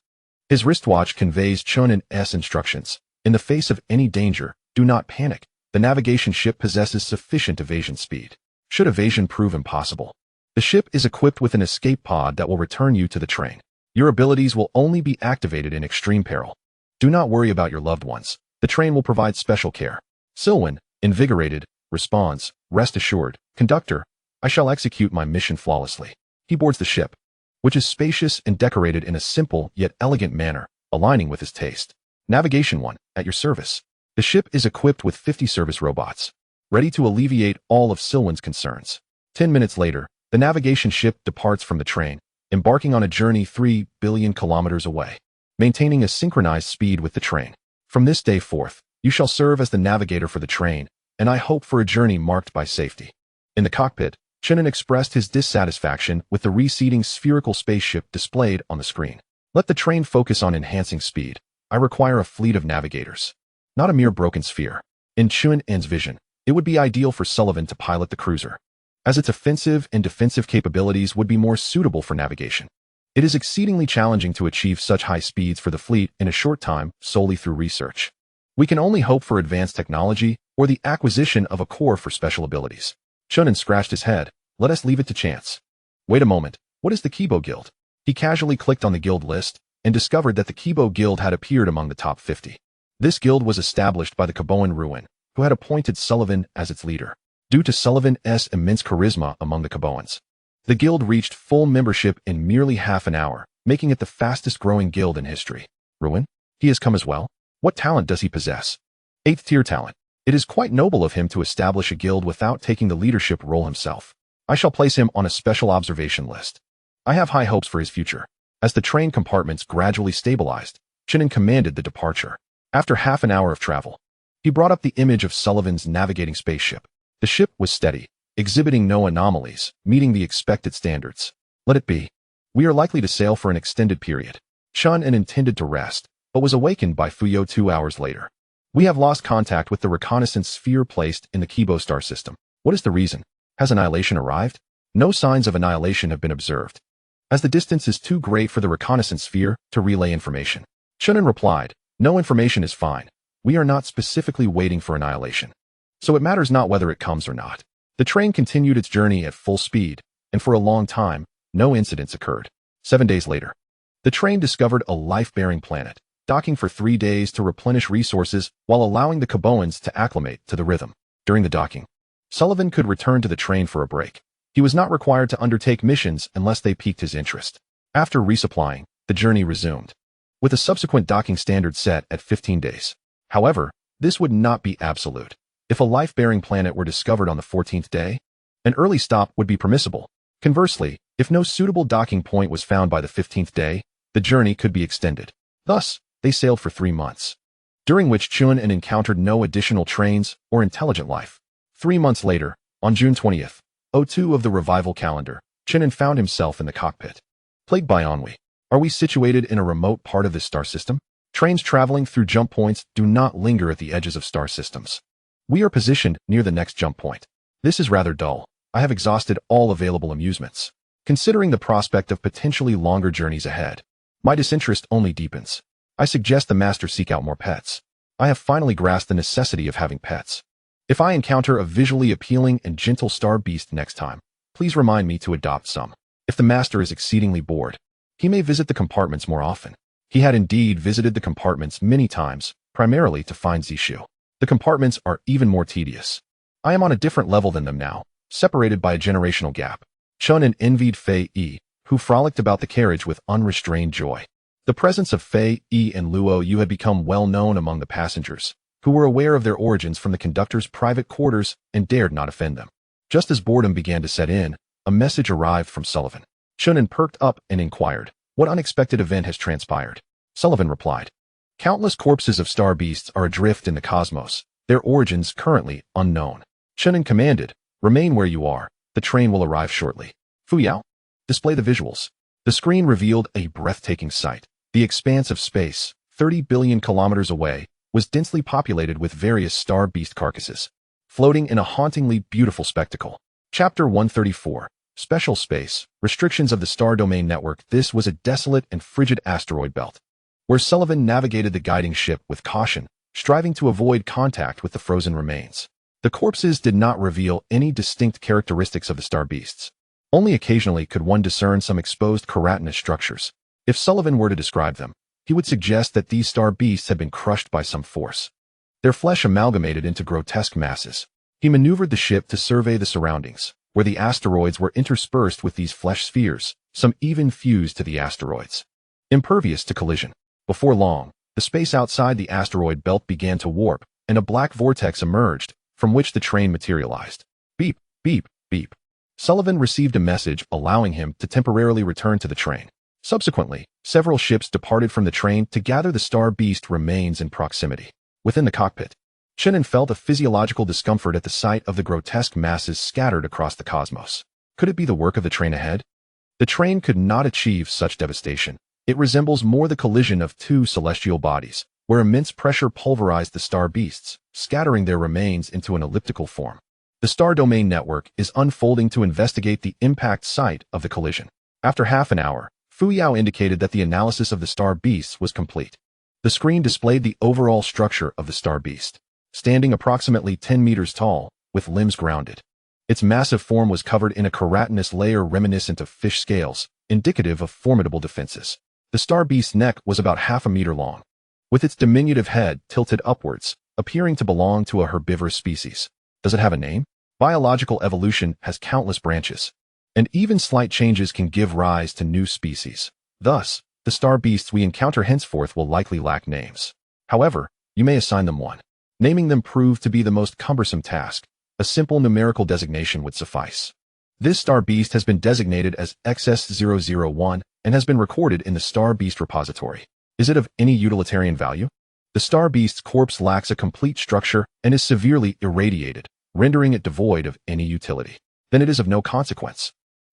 Speaker 1: His wristwatch conveys Chen An's instructions. In the face of any danger, do not panic. The navigation ship possesses sufficient evasion speed. Should evasion prove impossible, the ship is equipped with an escape pod that will return you to the train. Your abilities will only be activated in extreme peril. Do not worry about your loved ones. The train will provide special care. Silwyn, invigorated, responds, rest assured, conductor, I shall execute my mission flawlessly. He boards the ship, which is spacious and decorated in a simple yet elegant manner, aligning with his taste. Navigation 1, at your service. The ship is equipped with 50 service robots, ready to alleviate all of Silwan's concerns. 10 minutes later, the navigation ship departs from the train, embarking on a journey 3 billion kilometers away, maintaining a synchronized speed with the train. From this day forth, you shall serve as the navigator for the train, and I hope for a journey marked by safety. In the cockpit, Chen An expressed his dissatisfaction with the receding spherical spaceship displayed on the screen. Let the train focus on enhancing speed. I require a fleet of navigators, not a mere broken sphere. In Chen An's vision, it would be ideal for Sullivan to pilot the cruiser, as its offensive and defensive capabilities would be more suitable for navigation. It is exceedingly challenging to achieve such high speeds for the fleet in a short time solely through research. We can only hope for advanced technology or the acquisition of a core for special abilities. Chen An scratched his head. Let us leave it to chance. Wait a moment, what is the Kibo Guild? He casually clicked on the guild list and discovered that the Kibo Guild had appeared among the top 50. This guild was established by the Kiboan Ruin, who had appointed Sullivan as its leader. Due to Sullivan's immense charisma among the Kiboans, the guild reached full membership in merely half an hour, making it the fastest growing guild in history. Ruin? He has come as well? What talent does he possess? 8th tier talent. It is quite noble of him to establish a guild without taking the leadership role himself. I shall place him on a special observation list. I have high hopes for his future. As the train compartments gradually stabilized, Chen An commanded the departure. After half an hour of travel, he brought up the image of Sullivan's navigating spaceship. The ship was steady, exhibiting no anomalies, meeting the expected standards. Let it be. We are likely to sail for an extended period. Chen An intended to rest, but was awakened by Fuyao 2 hours later. We have lost contact with the reconnaissance sphere placed in the Kibo star system. What is the reason? Has annihilation arrived? No signs of annihilation have been observed, as the distance is too great for the reconnaissance sphere to relay information. Chen An replied, no information is fine. We are not specifically waiting for annihilation, so it matters not whether it comes or not. The train continued its journey at full speed, and for a long time, no incidents occurred. 7 days later, the train discovered a life-bearing planet, docking for 3 days to replenish resources while allowing the Kiboans to acclimate to the rhythm. During the docking, Sullivan could return to the train for a break. He was not required to undertake missions unless they piqued his interest. After resupplying, the journey resumed, with a subsequent docking standard set at 15 days. However, this would not be absolute. If a life-bearing planet were discovered on the 14th day, an early stop would be permissible. Conversely, if no suitable docking point was found by the 15th day, the journey could be extended. Thus, they sailed for 3 months, during which Chen An encountered no additional trains or intelligent life. 3 months later, on June 20th, 02 of the revival calendar, Chen An found himself in the cockpit. Plagued by ennui. Are we situated in a remote part of this star system? Trains traveling through jump points do not linger at the edges of star systems. We are positioned near the next jump point. This is rather dull. I have exhausted all available amusements. Considering the prospect of potentially longer journeys ahead, my disinterest only deepens. I suggest the master seek out more pets. I have finally grasped the necessity of having pets. If I encounter a visually appealing and gentle star beast next time, please remind me to adopt some. If the master is exceedingly bored, he may visit the compartments more often. He had indeed visited the compartments many times, primarily to find Zishu. The compartments are even more tedious. I am on a different level than them now, separated by a generational gap. Chen An envied Fei Yi, who frolicked about the carriage with unrestrained joy. The presence of Fei Yi and Luo Yu had become well known among the passengers, who were aware of their origins from the conductor's private quarters and dared not offend them. Just as boredom began to set in, a message arrived from Sullivan. Chen An perked up and inquired, what unexpected event has transpired? Sullivan replied, countless corpses of star beasts are adrift in the cosmos, their origins currently unknown. Chen An commanded, remain where you are, the train will arrive shortly. Fuyao, display the visuals. The screen revealed a breathtaking sight. The expanse of space, 30 billion kilometers away, was densely populated with various star beast carcasses, floating in a hauntingly beautiful spectacle. Chapter 134, Special Space, Restrictions of the Star Domain Network. This was a desolate and frigid asteroid belt, where Sullivan navigated the guiding ship with caution, striving to avoid contact with the frozen remains. The corpses did not reveal any distinct characteristics of the star beasts. Only occasionally could one discern some exposed keratinous structures. If Sullivan were to describe them, he would suggest that these star beasts had been crushed by some force, their flesh amalgamated into grotesque masses. He maneuvered the ship to survey the surroundings, where the asteroids were interspersed with these flesh spheres, some even fused to the asteroids. Impervious to collision. Before long, the space outside the asteroid belt began to warp, and a black vortex emerged, from which the train materialized. Beep, beep, beep. Sullivan received a message allowing him to temporarily return to the train. Subsequently, several ships departed from the train to gather the star beast remains in proximity. Within the cockpit, Chen An felt a physiological discomfort at the sight of the grotesque masses scattered across the cosmos. Could it be the work of the train ahead? The train could not achieve such devastation. It resembles more the collision of two celestial bodies, where immense pressure pulverized the star beasts, scattering their remains into an elliptical form. The Star Domain Network is unfolding to investigate the impact site of the collision. After half an hour, Fuyao indicated that the analysis of the star beasts was complete. The screen displayed the overall structure of the star beast, standing approximately 10 meters tall, with limbs grounded. Its massive form was covered in a keratinous layer reminiscent of fish scales, indicative of formidable defenses. The star beast's neck was about half a meter long, with its diminutive head tilted upwards, appearing to belong to a herbivorous species. Does it have a name? Biological evolution has countless branches, and even slight changes can give rise to new species. Thus, the star beasts we encounter henceforth will likely lack names. However, you may assign them one. Naming them proved to be the most cumbersome task. A simple numerical designation would suffice. This star beast has been designated as XS001 and has been recorded in the Star Beast repository. Is it of any utilitarian value? The star beast's corpse lacks a complete structure and is severely irradiated, rendering it devoid of any utility. Then it is of no consequence.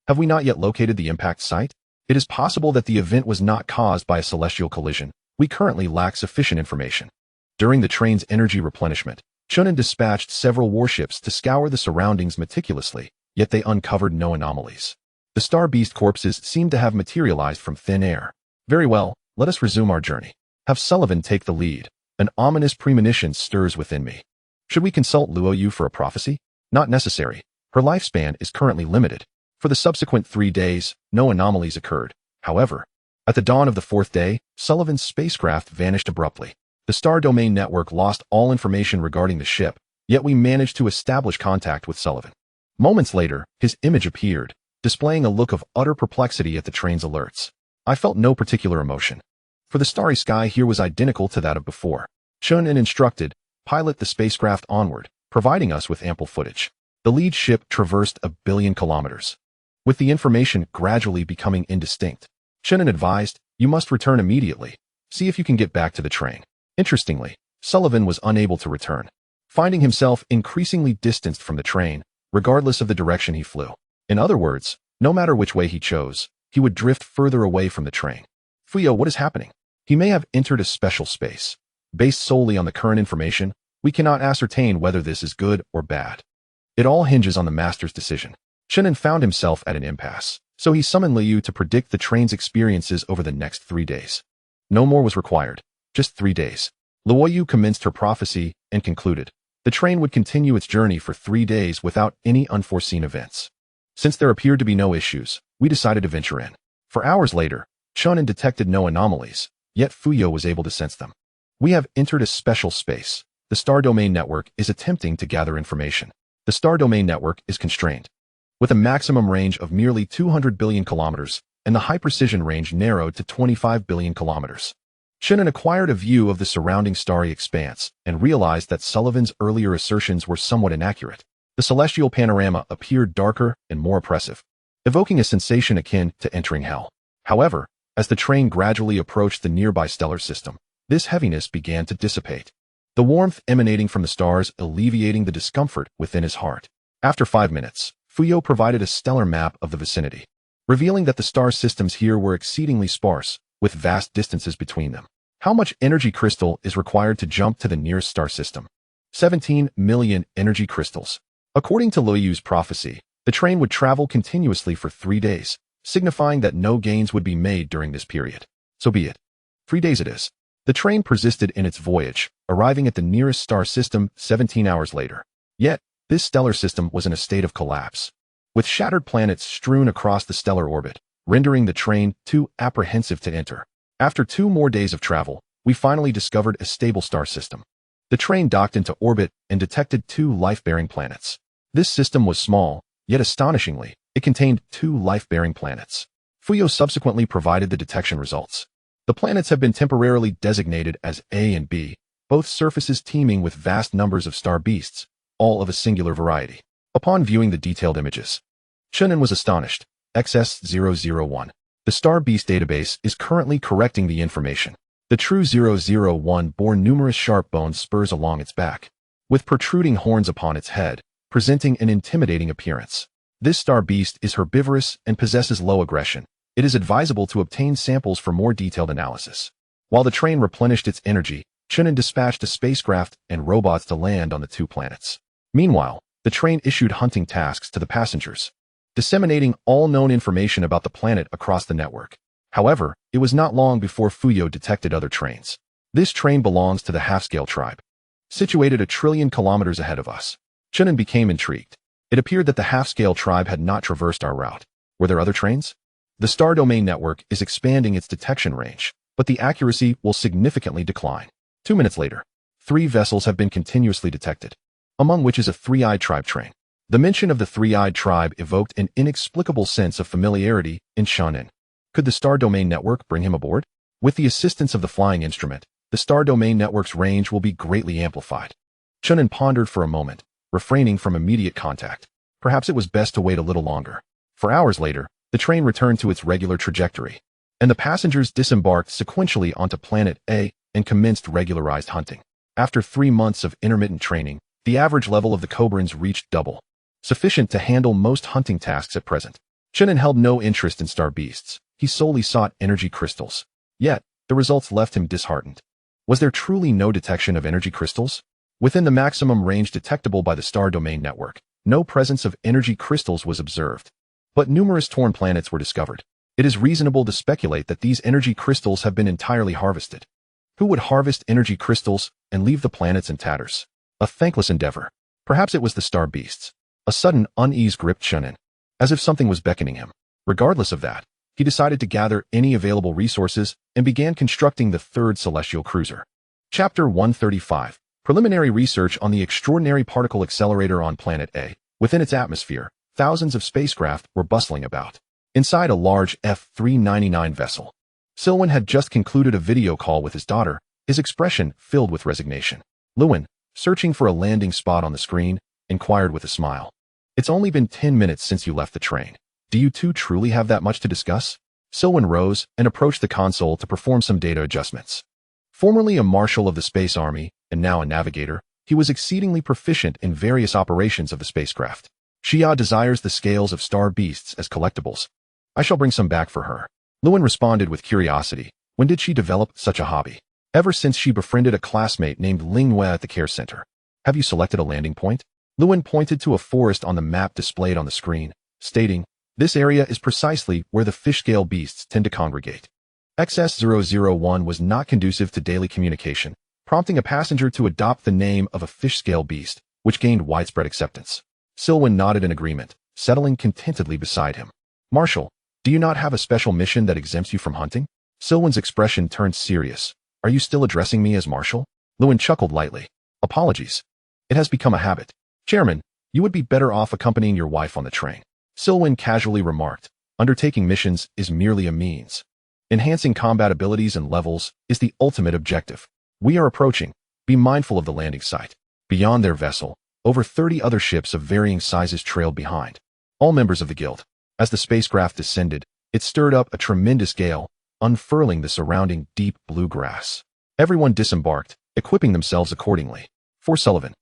Speaker 1: Have we not yet located the impact site? It is possible that the event was not caused by a celestial collision. We currently lack sufficient information. During the train's energy replenishment, Chen An dispatched several warships to scour the surroundings meticulously, yet they uncovered no anomalies. The star beast corpses seemed to have materialized from thin air. Very well, let us resume our journey. Have Sullivan take the lead. An ominous premonition stirs within me. Should we consult Luoyu for a prophecy? Not necessary. Her lifespan is currently limited. For the subsequent 3 days, no anomalies occurred. However, at the dawn of the 4th day, Sullivan's spacecraft vanished abruptly. The Star Domain Network lost all information regarding the ship, yet we managed to establish contact with Sullivan. Moments later, his image appeared, displaying a look of utter perplexity at the train's alerts. I felt no particular emotion, for the starry sky here was identical to that of before. Chen An instructed, pilot the spacecraft onward, providing us with ample footage. The lead ship traversed 1 billion kilometers, with the information gradually becoming indistinct. Chen An advised, you must return immediately. See if you can get back to the train. Interestingly, Sullivan was unable to return, finding himself increasingly distanced from the train, regardless of the direction he flew. In other words, no matter which way he chose, he would drift further away from the train. Fuyao, what is happening? He may have entered a special space. Based solely on the current information, we cannot ascertain whether this is good or bad. It all hinges on the master's decision. Chen An found himself at an impasse, so he summoned Liu to predict the train's experiences over the next 3 days. No more was required, just 3 days. Luoyu commenced her prophecy and concluded. The train would continue its journey for 3 days without any unforeseen events. Since there appeared to be no issues, we decided to venture in. For hours later, Chen An detected no anomalies, yet Fuyao was able to sense them. We have entered a special space. The Star Domain Network is attempting to gather information. The Star Domain Network is constrained, with a maximum range of merely 200 billion kilometers and the high-precision range narrowed to 25 billion kilometers. Chen An acquired a view of the surrounding starry expanse and realized that Sullivan's earlier assertions were somewhat inaccurate. The celestial panorama appeared darker and more oppressive, evoking a sensation akin to entering hell. However, as the train gradually approached the nearby stellar system, this heaviness began to dissipate, the warmth emanating from the stars alleviating the discomfort within his heart. After 5 minutes, Fuyao provided a stellar map of the vicinity, revealing that the star systems here were exceedingly sparse, with vast distances between them. How much energy crystal is required to jump to the nearest star system? 17 million energy crystals. According to Luoyu's prophecy, the train would travel continuously for 3 days, signifying that no gains would be made during this period. So be it. 3 days it is. The train persisted in its voyage, arriving at the nearest star system 17 hours later. Yet, this stellar system was in a state of collapse, with shattered planets strewn across the stellar orbit, rendering the train too apprehensive to enter. After 2 more days of travel, we finally discovered a stable star system. The train docked into orbit and detected 2 life-bearing planets. This system was small, Yet astonishingly, it contained 2 life-bearing planets. Fuyao subsequently provided the detection results. The planets have been temporarily designated as A and B, both surfaces teeming with vast numbers of star beasts, all of a singular variety. Upon viewing the detailed images, Chen An was astonished. XS001. The Star Beast database is currently correcting the information. The true 001 bore numerous sharp bone spurs along its back, with protruding horns upon its head, presenting an intimidating appearance. This star beast is herbivorous and possesses low aggression. It is advisable to obtain samples for more detailed analysis. While the train replenished its energy, Chen An dispatched a spacecraft and robots to land on the 2 planets. Meanwhile, the train issued hunting tasks to the passengers, disseminating all known information about the planet across the network. However, it was not long before Fuyao detected other trains. This train belongs to the half-scale tribe, situated 1 trillion kilometers ahead of us. Chen An became intrigued. It appeared that the half-scale tribe had not traversed our route. Were there other trains? The Star Domain Network is expanding its detection range, but the accuracy will significantly decline. 2 minutes later, 3 vessels have been continuously detected, among which is a 3-eyed tribe train. The mention of the 3-eyed tribe evoked an inexplicable sense of familiarity in Chen An. Could the Star Domain Network bring him aboard? With the assistance of the flying instrument, the Star Domain Network's range will be greatly amplified. Chen An pondered for a moment, refraining from immediate contact. Perhaps it was best to wait a little longer. For hours later, the train returned to its regular trajectory, and the passengers disembarked sequentially onto Planet A and commenced regularized hunting. After 3 months of intermittent training, the average level of the Cobrans reached double, sufficient to handle most hunting tasks at present. Chen An held no interest in star beasts. He solely sought energy crystals. Yet, the results left him disheartened. Was there truly no detection of energy crystals? Within the maximum range detectable by the Star Domain Network, no presence of energy crystals was observed. But numerous torn planets were discovered. It is reasonable to speculate that these energy crystals have been entirely harvested. Who would harvest energy crystals and leave the planets in tatters? A thankless endeavor. Perhaps it was the star beasts. A sudden unease gripped Chen An, as if something was beckoning him. Regardless of that, he decided to gather any available resources and began constructing the 3rd celestial cruiser. Chapter 135. Preliminary research on the extraordinary particle accelerator on Planet A. Within its atmosphere, thousands of spacecraft were bustling about. Inside a large F-399 vessel, Silwen had just concluded a video call with his daughter, his expression filled with resignation. Lewin, searching for a landing spot on the screen, inquired with a smile. It's only been 10 minutes since you left the train. Do you two truly have that much to discuss? Silwen rose and approached the console to perform some data adjustments. Formerly a marshal of the Space Army, and now a navigator, he was exceedingly proficient in various operations of the spacecraft. Xia desires the scales of star beasts as collectibles. I shall bring some back for her. Lewin responded with curiosity. When did she develop such a hobby? Ever since she befriended a classmate named Ling Wei at the care center. Have you selected a landing point? Lewin pointed to a forest on the map displayed on the screen, stating, this area is precisely where the fish-scale beasts tend to congregate. XS001 was not conducive to daily communication, prompting a passenger to adopt the name of a fish-scale beast, which gained widespread acceptance. Silwen nodded in agreement, settling contentedly beside him. Marshal, do you not have a special mission that exempts you from hunting? Silwen's expression turned serious. Are you still addressing me as Marshal? Lewin chuckled lightly. Apologies. It has become a habit. Chairman, you would be better off accompanying your wife on the train. Silwen casually remarked. Undertaking missions is merely a means. Enhancing combat abilities and levels is the ultimate objective. We are approaching. Be mindful of the landing site. Beyond their vessel, over 30 other ships of varying sizes trailed behind, all members of the guild. As the spacecraft descended, it stirred up a tremendous gale, unfurling the surrounding deep blue grass. Everyone disembarked, equipping themselves accordingly. For Sullivan,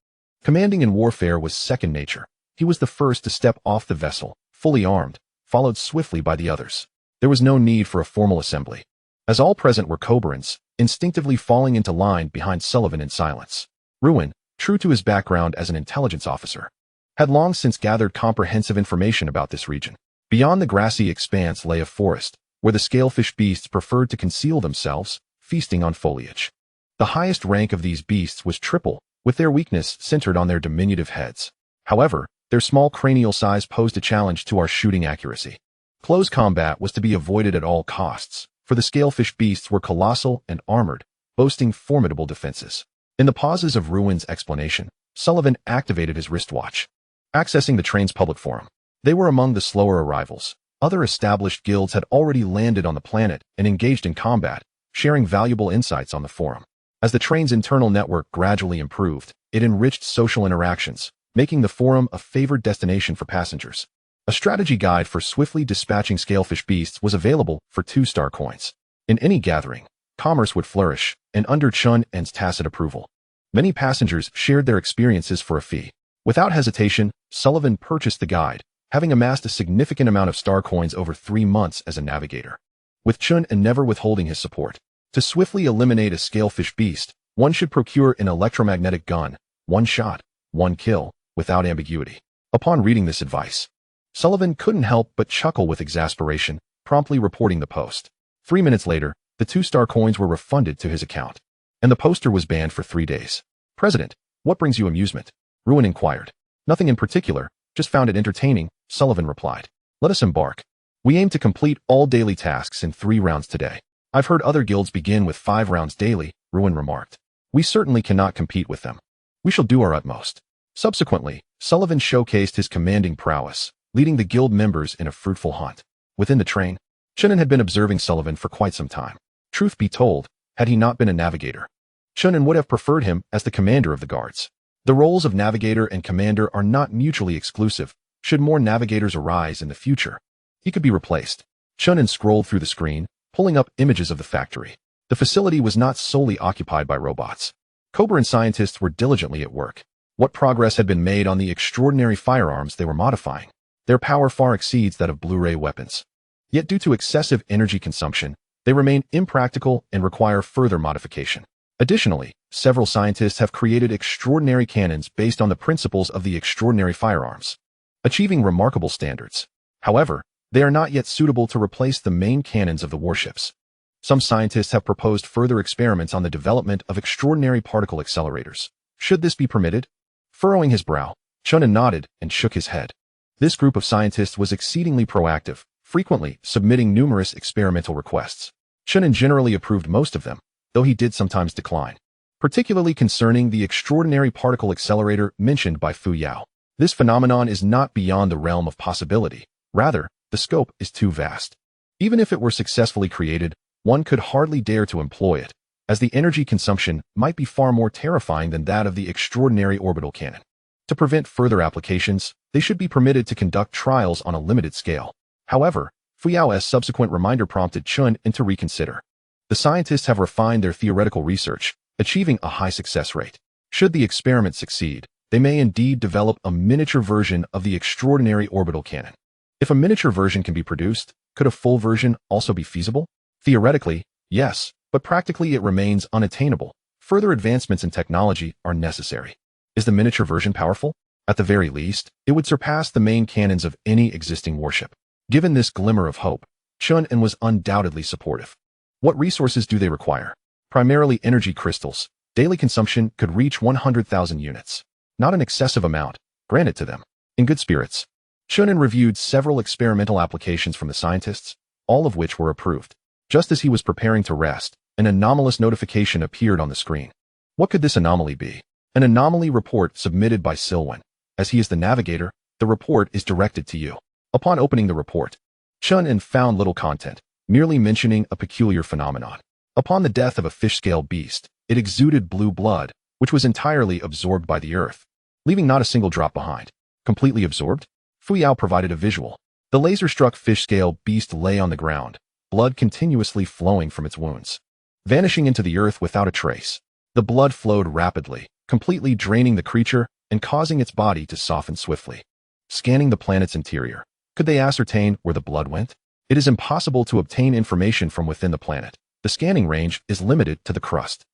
Speaker 1: commanding in warfare was second nature. He was the first to step off the vessel, fully armed, followed swiftly by the others. There was no need for a formal assembly, as all present were Cobrans, instinctively falling into line behind Sullivan in silence. Ruin, true to his background as an intelligence officer, had long since gathered comprehensive information about this region. Beyond the grassy expanse lay a forest, where the scalefish beasts preferred to conceal themselves, feasting on foliage. The highest rank of these beasts was triple, with their weakness centered on their diminutive heads. However, their small cranial size posed a challenge to our shooting accuracy. Close combat was to be avoided at all costs, for the scalefish beasts were colossal and armored, boasting formidable defenses. In the pauses of Ruin's explanation, Sullivan activated his wristwatch. Accessing the train's public forum, They were among the slower arrivals. Other established guilds had already landed on the planet and engaged in combat, sharing valuable insights on the forum. As the train's internal network gradually improved, it enriched social interactions, making the forum a favored destination for passengers. A strategy guide for swiftly dispatching scalefish beasts was available for 2-star coins. In any gathering, commerce would flourish, and under Chen An's tacit approval. Many passengers shared their experiences for a fee. Without hesitation, Sullivan purchased the guide, having amassed a significant amount of star coins over 3 months as a navigator. With Chen An never withholding his support. To swiftly eliminate a scalefish beast, one should procure an electromagnetic gun, 1 shot, 1 kill, without ambiguity. Upon reading this advice, Sullivan couldn't help but chuckle with exasperation, promptly reporting the post. 3 minutes later, the 2-star coins were refunded to his account, and the poster was banned for 3 days. "President, what brings you amusement?" Ruin inquired. "Nothing in particular, just found it entertaining," Sullivan replied. "Let us embark. We aim to complete all daily tasks in 3 rounds today." "I've heard other guilds begin with 5 rounds daily," Ruin remarked. "We certainly cannot compete with them. We shall do our utmost." Subsequently, Sullivan showcased his commanding prowess, leading the guild members in a fruitful hunt. Within the train, Chen An had been observing Sullivan for quite some time. Truth be told, had he not been a navigator, Chen An would have preferred him as the commander of the guards. The roles of navigator and commander are not mutually exclusive. Should more navigators arise in the future, he could be replaced. Chen An scrolled through the screen, pulling up images of the factory. The facility was not solely occupied by robots. Cobran scientists were diligently at work. What progress had been made on the extraordinary firearms they were modifying? Their power far exceeds that of Blu-ray weapons. Yet due to excessive energy consumption, they remain impractical and require further modification. Additionally, several scientists have created extraordinary cannons based on the principles of the extraordinary firearms, achieving remarkable standards. However, they are not yet suitable to replace the main cannons of the warships. Some scientists have proposed further experiments on the development of extraordinary particle accelerators. Should this be permitted? Furrowing his brow, Chen An nodded and shook his head. This group of scientists was exceedingly proactive, frequently submitting numerous experimental requests. Chen An generally approved most of them, though he did sometimes decline, particularly concerning the extraordinary particle accelerator mentioned by Fuyao. This phenomenon is not beyond the realm of possibility. Rather, the scope is too vast. Even if it were successfully created, one could hardly dare to employ it, as the energy consumption might be far more terrifying than that of the extraordinary orbital cannon. To prevent further applications, they should be permitted to conduct trials on a limited scale. However, Fuyao's subsequent reminder prompted Chen An to reconsider. The scientists have refined their theoretical research, achieving a high success rate. Should the experiment succeed, they may indeed develop a miniature version of the extraordinary orbital cannon. If a miniature version can be produced, could a full version also be feasible? Theoretically, yes, but practically it remains unattainable. Further advancements in technology are necessary. Is the miniature version powerful? At the very least, it would surpass the main cannons of any existing warship. Given this glimmer of hope, Chen An was undoubtedly supportive. What resources do they require? Primarily energy crystals. Daily consumption could reach 100,000 units. Not an excessive amount, granted to them. In good spirits, Chen An reviewed several experimental applications from the scientists, all of which were approved. Just as he was preparing to rest, an anomalous notification appeared on the screen. What could this anomaly be? An anomaly report submitted by Silwen. As he is the navigator, the report is directed to you. Upon opening the report, Chen An found little content, merely mentioning a peculiar phenomenon. Upon the death of a fish-scale beast, it exuded blue blood, which was entirely absorbed by the earth, leaving not a single drop behind. Completely absorbed? Fuyao provided a visual. The laser-struck fish-scale beast lay on the ground, blood continuously flowing from its wounds, vanishing into the earth without a trace. The blood flowed rapidly, completely draining the creature and causing its body to soften swiftly. Scanning the planet's interior, could they ascertain where the blood went? It is impossible to obtain information from within the planet. The scanning range is limited to the crust.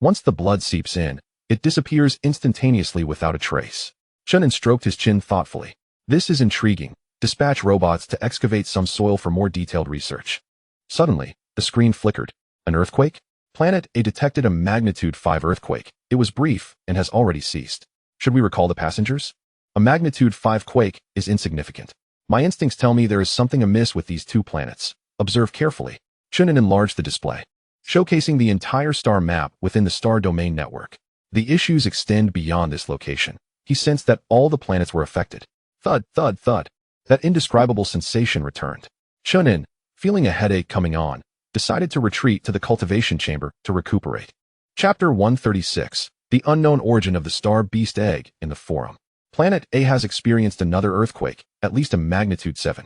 Speaker 1: Once the blood seeps in, it disappears instantaneously without a trace. Chen An stroked his chin thoughtfully. This is intriguing. Dispatch robots to excavate some soil for more detailed research. Suddenly, the screen flickered. An earthquake? Planet A detected a magnitude 5 earthquake. It was brief and has already ceased. Should we recall the passengers? A magnitude 5 quake is insignificant. My instincts tell me there is something amiss with these 2 planets. Observe carefully. Chen An enlarged the display, showcasing the entire star map within the star domain network. The issues extend beyond this location. He sensed that all the planets were affected. Thud, thud, thud. that indescribable sensation returned. Chen An, feeling a headache coming on, decided to retreat to the cultivation chamber to recuperate. Chapter 136. The Unknown Origin of the Star Beast Egg in the Forum. Planet A has experienced another earthquake, at least a magnitude 7.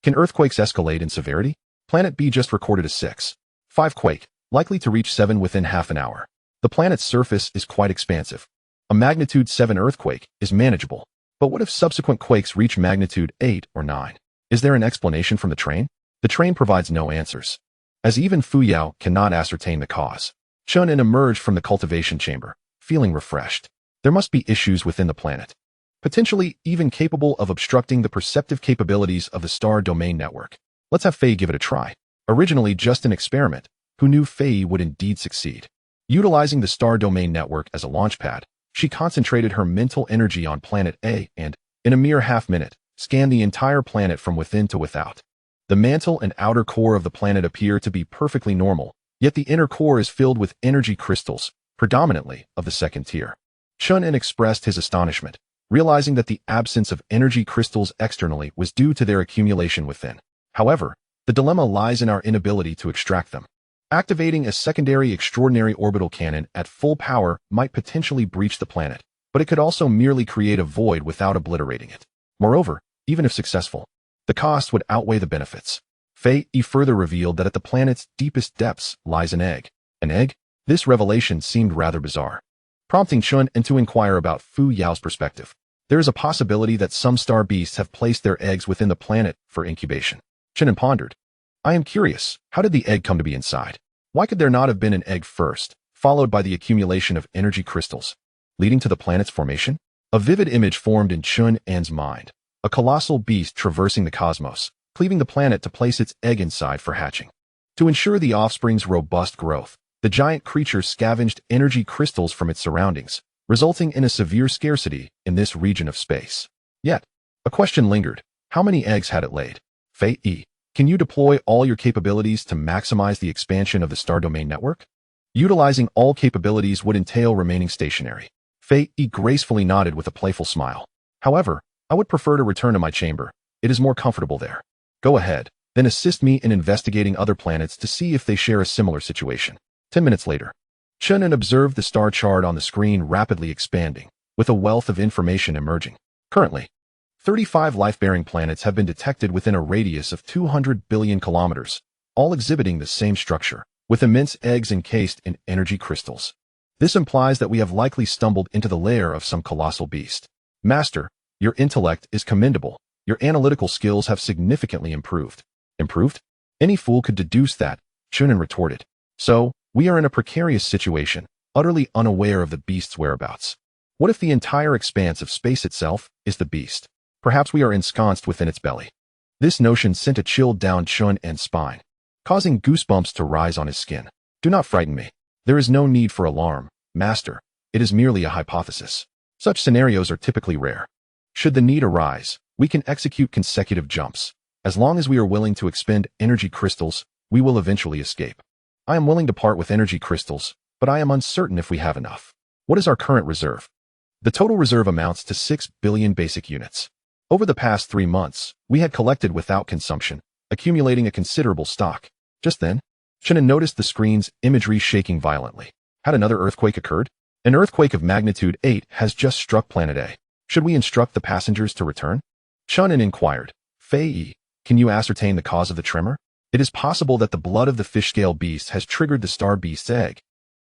Speaker 1: Can earthquakes escalate in severity? Planet B just recorded a 6.5 quake, likely to reach 7 within half an hour. The planet's surface is quite expansive. A magnitude 7 earthquake is manageable, but what if subsequent quakes reach magnitude 8 or 9? Is there an explanation from the train? The train provides no answers, as even Fuyao cannot ascertain the cause. Chen An emerged from the cultivation chamber, feeling refreshed. There must be issues within the planet, potentially even capable of obstructing the perceptive capabilities of the star domain network. Let's have Faye give it a try. Originally just an experiment, who knew Faye would indeed succeed? Utilizing the star domain network as a launchpad, she concentrated her mental energy on planet A and, in a mere half-minute, scanned the entire planet from within to without. The mantle and outer core of the planet appear to be perfectly normal, yet the inner core is filled with energy crystals, predominantly of the second tier. Chen An expressed his astonishment, realizing that the absence of energy crystals externally was due to their accumulation within. However, the dilemma lies in our inability to extract them. Activating a secondary extraordinary orbital cannon at full power might potentially breach the planet, but it could also merely create a void without obliterating it. Moreover, even if successful, the cost would outweigh the benefits. Faye further revealed that at the planet's deepest depths lies an egg. An egg? This revelation seemed rather bizarre, prompting Chen An to inquire about Fuyao's perspective. There is a possibility that some star beasts have placed their eggs within the planet for incubation. Chen An pondered. I am curious, how did the egg come to be inside? Why could there not have been an egg first, followed by the accumulation of energy crystals, leading to the planet's formation? A vivid image formed in Chen An's mind. A colossal beast traversing the cosmos, cleaving the planet to place its egg inside for hatching. To ensure the offspring's robust growth, the giant creature scavenged energy crystals from its surroundings, resulting in a severe scarcity in this region of space. Yet, a question lingered. How many eggs had it laid? Faye, can you deploy all your capabilities to maximize the expansion of the star domain network? Utilizing all capabilities would entail remaining stationary. Faye gracefully nodded with a playful smile. However, I would prefer to return to my chamber. It is more comfortable there. Go ahead, then assist me in investigating other planets to see if they share a similar situation. 10 minutes later, Chen An observed the star chart on the screen rapidly expanding, with a wealth of information emerging. Currently, 35 life-bearing planets have been detected within a radius of 200 billion kilometers, all exhibiting the same structure, with immense eggs encased in energy crystals. This implies that we have likely stumbled into the lair of some colossal beast. Master, your intellect is commendable. Your analytical skills have significantly improved. Improved? Any fool could deduce that, Chen An retorted. So, we are in a precarious situation, utterly unaware of the beast's whereabouts. What if the entire expanse of space itself is the beast? Perhaps we are ensconced within its belly. This notion sent a chill down Chen An's spine, causing goosebumps to rise on his skin. Do not frighten me. There is no need for alarm, Master. It is merely a hypothesis. Such scenarios are typically rare. Should the need arise, we can execute consecutive jumps. As long as we are willing to expend energy crystals, we will eventually escape. I am willing to part with energy crystals, but I am uncertain if we have enough. What is our current reserve? The total reserve amounts to 6 billion basic units. Over the past 3 months, we had collected without consumption, accumulating a considerable stock. Just then, Chen An noticed the screen's imagery shaking violently. Had another earthquake occurred? An earthquake of magnitude 8 has just struck planet A. Should we instruct the passengers to return? Chen An inquired. Faye, can you ascertain the cause of the tremor? It is possible that the blood of the fish-scale beast has triggered the star beast's egg,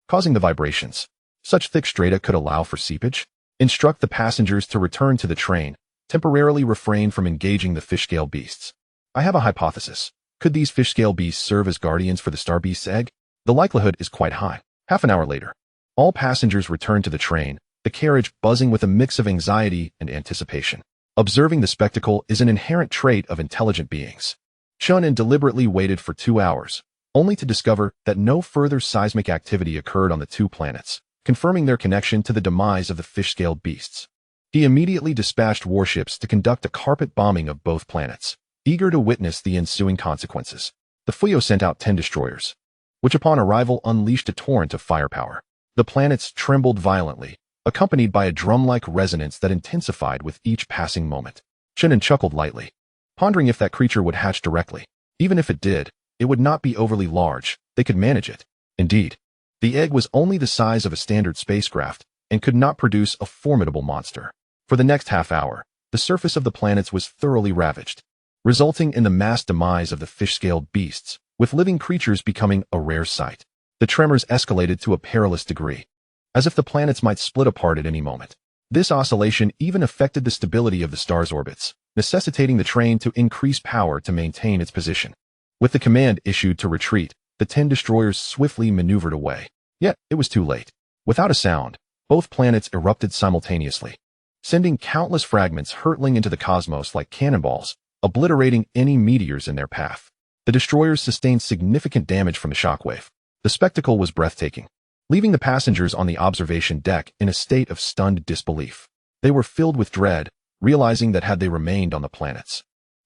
Speaker 1: causing the vibrations. Such thick strata could allow for seepage. Instruct the passengers to return to the train, temporarily refrain from engaging the fish-scale beasts. I have a hypothesis. Could these fish-scale beasts serve as guardians for the star beast's egg? The likelihood is quite high. Half an hour later, all passengers returned to the train, the carriage buzzing with a mix of anxiety and anticipation. Observing the spectacle is an inherent trait of intelligent beings. Chen An deliberately waited for 2 hours, only to discover that no further seismic activity occurred on the 2 planets, confirming their connection to the demise of the fish-scale beasts. He immediately dispatched warships to conduct a carpet bombing of both planets, eager to witness the ensuing consequences. The Fuyao sent out 10 destroyers, which upon arrival unleashed a torrent of firepower. The planets trembled violently, accompanied by a drum-like resonance that intensified with each passing moment. Chen An chuckled lightly. pondering if that creature would hatch directly. Even if it did, it would not be overly large. They could manage it. Indeed, the egg was only the size of a standard spacecraft and could not produce a formidable monster. For the next half hour, the surface of the planets was thoroughly ravaged, resulting in the mass demise of the fish-scaled beasts, with living creatures becoming a rare sight. The tremors escalated to a perilous degree, as if the planets might split apart at any moment. This oscillation even affected the stability of the star's orbits, necessitating the train to increase power to maintain its position. With the command issued to retreat, the 10 destroyers swiftly maneuvered away. Yet, it was too late. Without a sound, both planets erupted simultaneously, sending countless fragments hurtling into the cosmos like cannonballs, obliterating any meteors in their path. The destroyers sustained significant damage from the shockwave. The spectacle was breathtaking, leaving the passengers on the observation deck in a state of stunned disbelief. They were filled with dread, realizing that had they remained on the planets,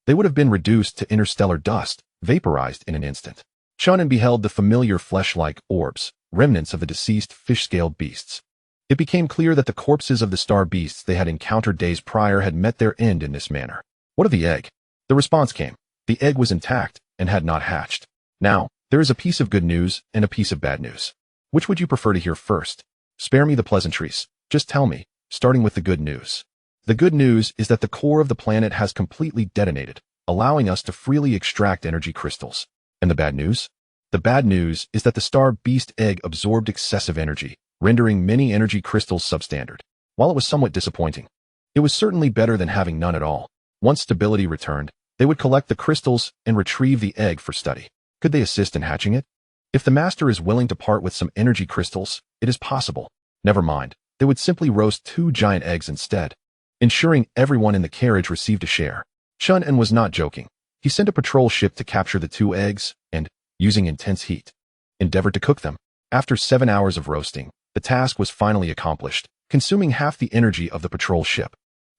Speaker 1: they would have been reduced to interstellar dust, vaporized in an instant. Chen An beheld the familiar flesh-like orbs, remnants of the deceased fish-scaled beasts. It became clear that the corpses of the star beasts they had encountered days prior had met their end in this manner. What of the egg? The response came. The egg was intact and had not hatched. Now, there is a piece of good news and a piece of bad news. Which would you prefer to hear first? Spare me the pleasantries. Just tell me, starting with the good news. The good news is that the core of the planet has completely detonated, allowing us to freely extract energy crystals. And the bad news? The bad news is that the star beast egg absorbed excessive energy, rendering many energy crystals substandard. While it was somewhat disappointing, it was certainly better than having none at all. Once stability returned, they would collect the crystals and retrieve the egg for study. Could they assist in hatching it? If the master is willing to part with some energy crystals, it is possible. Never mind, they would simply roast 2 giant eggs instead, ensuring everyone in the carriage received a share. Chen An was not joking. He sent a patrol ship to capture the 2 eggs and, using intense heat, endeavored to cook them. After 7 hours of roasting, the task was finally accomplished, consuming half the energy of the patrol ship.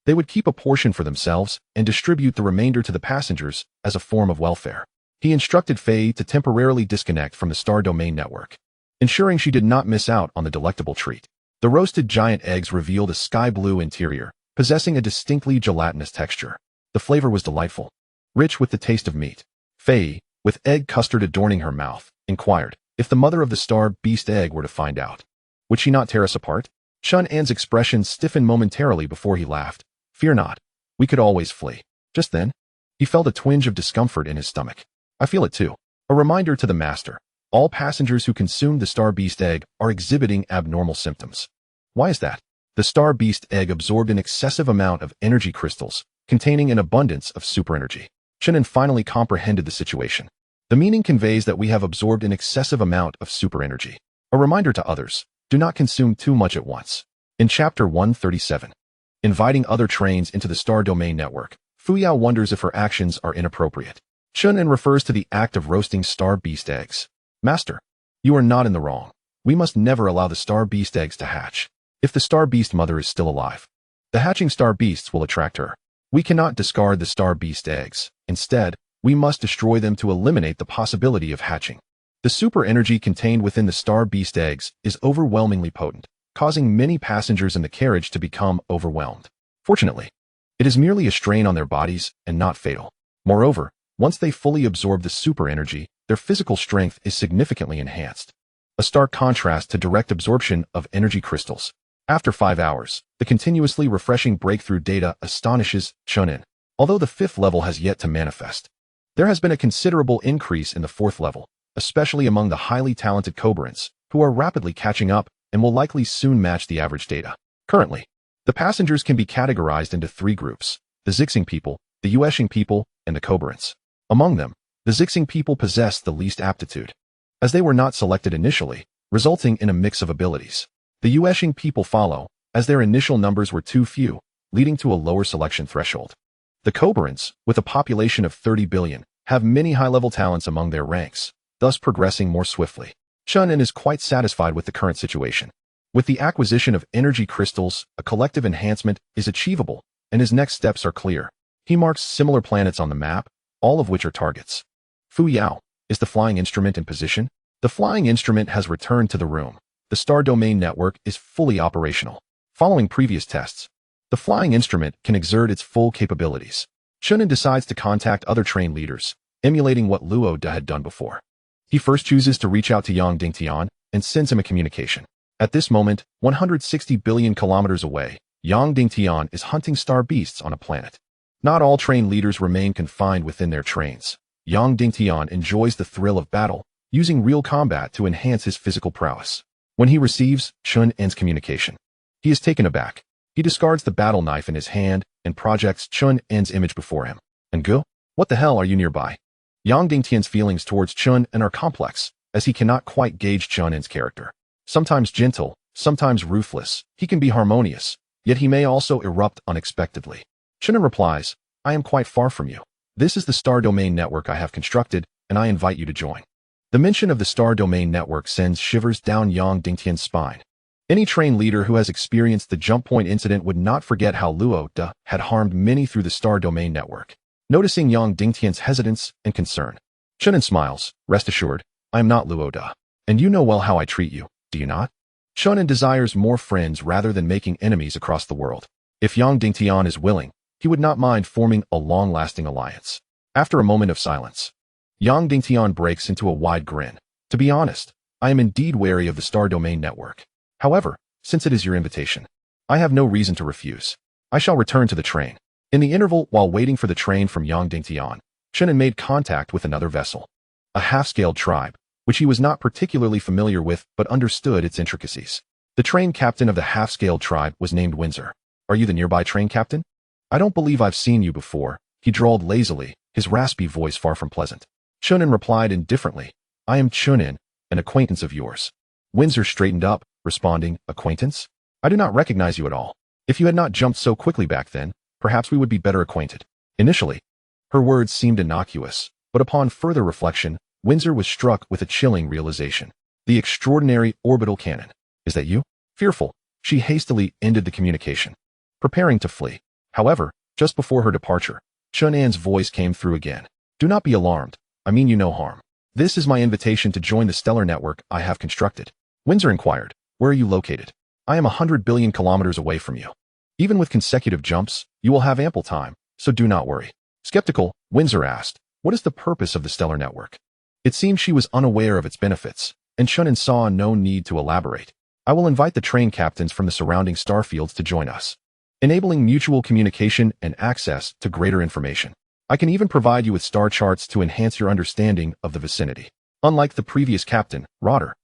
Speaker 1: They would keep a portion for themselves and distribute the remainder to the passengers as a form of welfare. He instructed Fei to temporarily disconnect from the star domain network, ensuring she did not miss out on the delectable treat. The roasted giant eggs revealed a sky-blue interior, possessing a distinctly gelatinous texture. The flavor was delightful, rich with the taste of meat. Fei, with egg custard adorning her mouth, inquired, if the mother of the star beast egg were to find out, would she not tear us apart? Chen An's expression stiffened momentarily before he laughed. Fear not. We could always flee. Just then, he felt a twinge of discomfort in his stomach. I feel it too. A reminder to the master. All passengers who consumed the star beast egg are exhibiting abnormal symptoms. Why is that? The star beast egg absorbed an excessive amount of energy crystals, containing an abundance of super energy. Chen An finally comprehended the situation. The meaning conveys that we have absorbed an excessive amount of super energy. A reminder to others, do not consume too much at once. In Chapter 137, inviting other trains into the star domain network, Fuyao wonders if her actions are inappropriate. Chen An refers to the act of roasting star beast eggs. Master, you are not in the wrong. We must never allow the star beast eggs to hatch. If the star beast mother is still alive, the hatching star beasts will attract her. We cannot discard the star beast eggs. Instead, we must destroy them to eliminate the possibility of hatching. The super energy contained within the star beast eggs is overwhelmingly potent, causing many passengers in the carriage to become overwhelmed. Fortunately, it is merely a strain on their bodies and not fatal. Moreover, once they fully absorb the super energy, their physical strength is significantly enhanced. A stark contrast to direct absorption of energy crystals. After 5 hours, the continuously refreshing breakthrough data astonishes Chen An. Although the 5th level has yet to manifest, there has been a considerable increase in the 4th level, especially among the highly talented Cobrants, who are rapidly catching up and will likely soon match the average data. Currently, the passengers can be categorized into 3 groups: the Zixing people, the Yueshing people, and the Cobrants. Among them, the Zixing people possess the least aptitude, as they were not selected initially, resulting in a mix of abilities. The Yueshing people follow, as their initial numbers were too few, leading to a lower selection threshold. The Cobrants, with a population of 30 billion, have many high-level talents among their ranks, thus progressing more swiftly. Chen An is quite satisfied with the current situation. With the acquisition of energy crystals, a collective enhancement is achievable, and his next steps are clear. He marks similar planets on the map, all of which are targets. Fuyao, is the flying instrument in position? The flying instrument has returned to the room. The star domain network is fully operational. Following previous tests, the flying instrument can exert its full capabilities. Chen An decides to contact other train leaders, emulating what Luo De had done before. He first chooses to reach out to Yang Dingtian and sends him a communication. At this moment, 160 billion kilometers away, Yang Dingtian is hunting star beasts on a planet. Not all train leaders remain confined within their trains. Yang Dingtian enjoys the thrill of battle, using real combat to enhance his physical prowess. When he receives Chen An's communication, he is taken aback. He discards the battle knife in his hand and projects Chen An's image before him. And go? What the hell are you nearby? Yang Dingtian's feelings towards Chen An are complex, as he cannot quite gauge Chen An's character. Sometimes gentle, sometimes ruthless, he can be harmonious, yet he may also erupt unexpectedly. Chen An replies, I am quite far from you. This is the star domain network I have constructed, and I invite you to join. The mention of the star domain network sends shivers down Yang Dingtian's spine. Any train leader who has experienced the jump point incident would not forget how Luo De had harmed many through the star domain network. Noticing Yang Dingtian's hesitance and concern, Chen An smiles, rest assured, I am not Luo De, and you know well how I treat you, do you not? Chen An desires more friends rather than making enemies across the world. If Yang Dingtian is willing, he would not mind forming a long-lasting alliance. After a moment of silence, Yang Dingtian breaks into a wide grin. To be honest, I am indeed wary of the star domain network. However, since it is your invitation, I have no reason to refuse. I shall return to the train. In the interval while waiting for the train from Yang Dingtian, Chen An made contact with another vessel. A half-scaled tribe, which he was not particularly familiar with but understood its intricacies. The train captain of the half-scaled tribe was named Windsor. Are you the nearby train captain? I don't believe I've seen you before, he drawled lazily, his raspy voice far from pleasant. Chen An replied indifferently, I am Chen An, an acquaintance of yours. Windsor straightened up, responding, acquaintance? I do not recognize you at all. If you had not jumped so quickly back then, perhaps we would be better acquainted. Initially, her words seemed innocuous, but upon further reflection, Windsor was struck with a chilling realization. The extraordinary orbital cannon. Is that you? Fearful, she hastily ended the communication, preparing to flee. However, just before her departure, Chen An's voice came through again. Do not be alarmed. I mean you no harm. This is my invitation to join the stellar network I have constructed. Windsor inquired, where are you located? I am 100 billion kilometers away from you. Even with consecutive jumps, you will have ample time, so do not worry. Skeptical, Windsor asked, what is the purpose of the stellar network? It seemed she was unaware of its benefits, and Chen An saw no need to elaborate. I will invite the train captains from the surrounding starfields to join us, enabling mutual communication and access to greater information. I can even provide you with star charts to enhance your understanding of the vicinity. Unlike the previous captain, Rotter,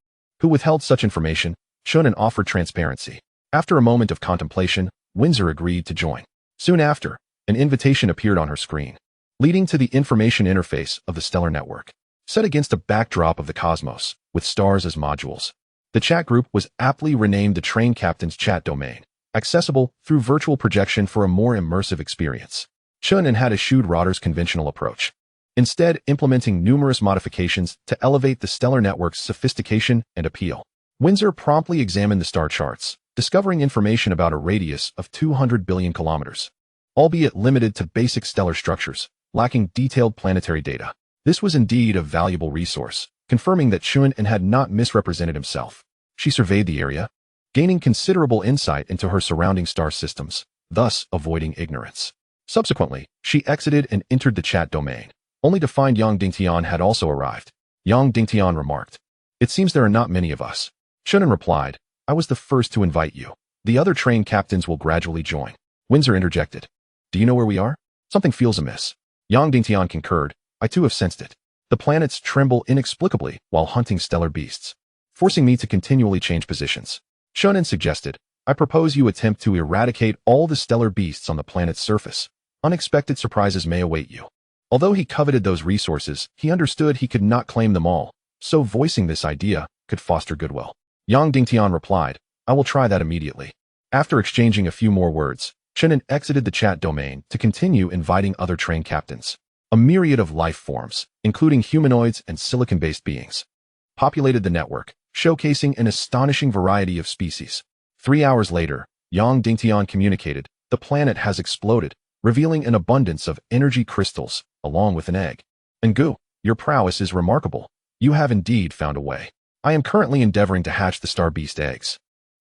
Speaker 1: who withheld such information, Chen An offered transparency. After a moment of contemplation, Windsor agreed to join. Soon after, an invitation appeared on her screen, leading to the information interface of the stellar network. Set against a backdrop of the cosmos, with stars as modules, the chat group was aptly renamed the Train Captain's Chat Domain, accessible through virtual projection for a more immersive experience. Chen An had eschewed Rotter's conventional approach, instead implementing numerous modifications to elevate the stellar network's sophistication and appeal. Windsor promptly examined the star charts, discovering information about a radius of 200 billion kilometers, albeit limited to basic stellar structures, lacking detailed planetary data. This was indeed a valuable resource, confirming that Chen An had not misrepresented himself. She surveyed the area, gaining considerable insight into her surrounding star systems, thus avoiding ignorance. Subsequently, she exited and entered the chat domain, only to find Yang Dingtian had also arrived. Yang Dingtian remarked, it seems there are not many of us. Chen An replied, I was the first to invite you. The other train captains will gradually join. Windsor interjected, do you know where we are? Something feels amiss. Yang Dingtian concurred, I too have sensed it. The planets tremble inexplicably while hunting stellar beasts, forcing me to continually change positions. Chen An suggested, I propose you attempt to eradicate all the stellar beasts on the planet's surface. Unexpected surprises may await you. Although he coveted those resources, he understood he could not claim them all, so voicing this idea could foster goodwill. Yang Dingtian replied, I will try that immediately. After exchanging a few more words, Chen An exited the chat domain to continue inviting other train captains. A myriad of life forms, including humanoids and silicon-based beings, populated the network, showcasing an astonishing variety of species. 3 hours later, Yang Dingtian communicated, the planet has exploded, revealing an abundance of energy crystals, along with an egg. Ngu, your prowess is remarkable. You have indeed found a way. I am currently endeavoring to hatch the star beast eggs.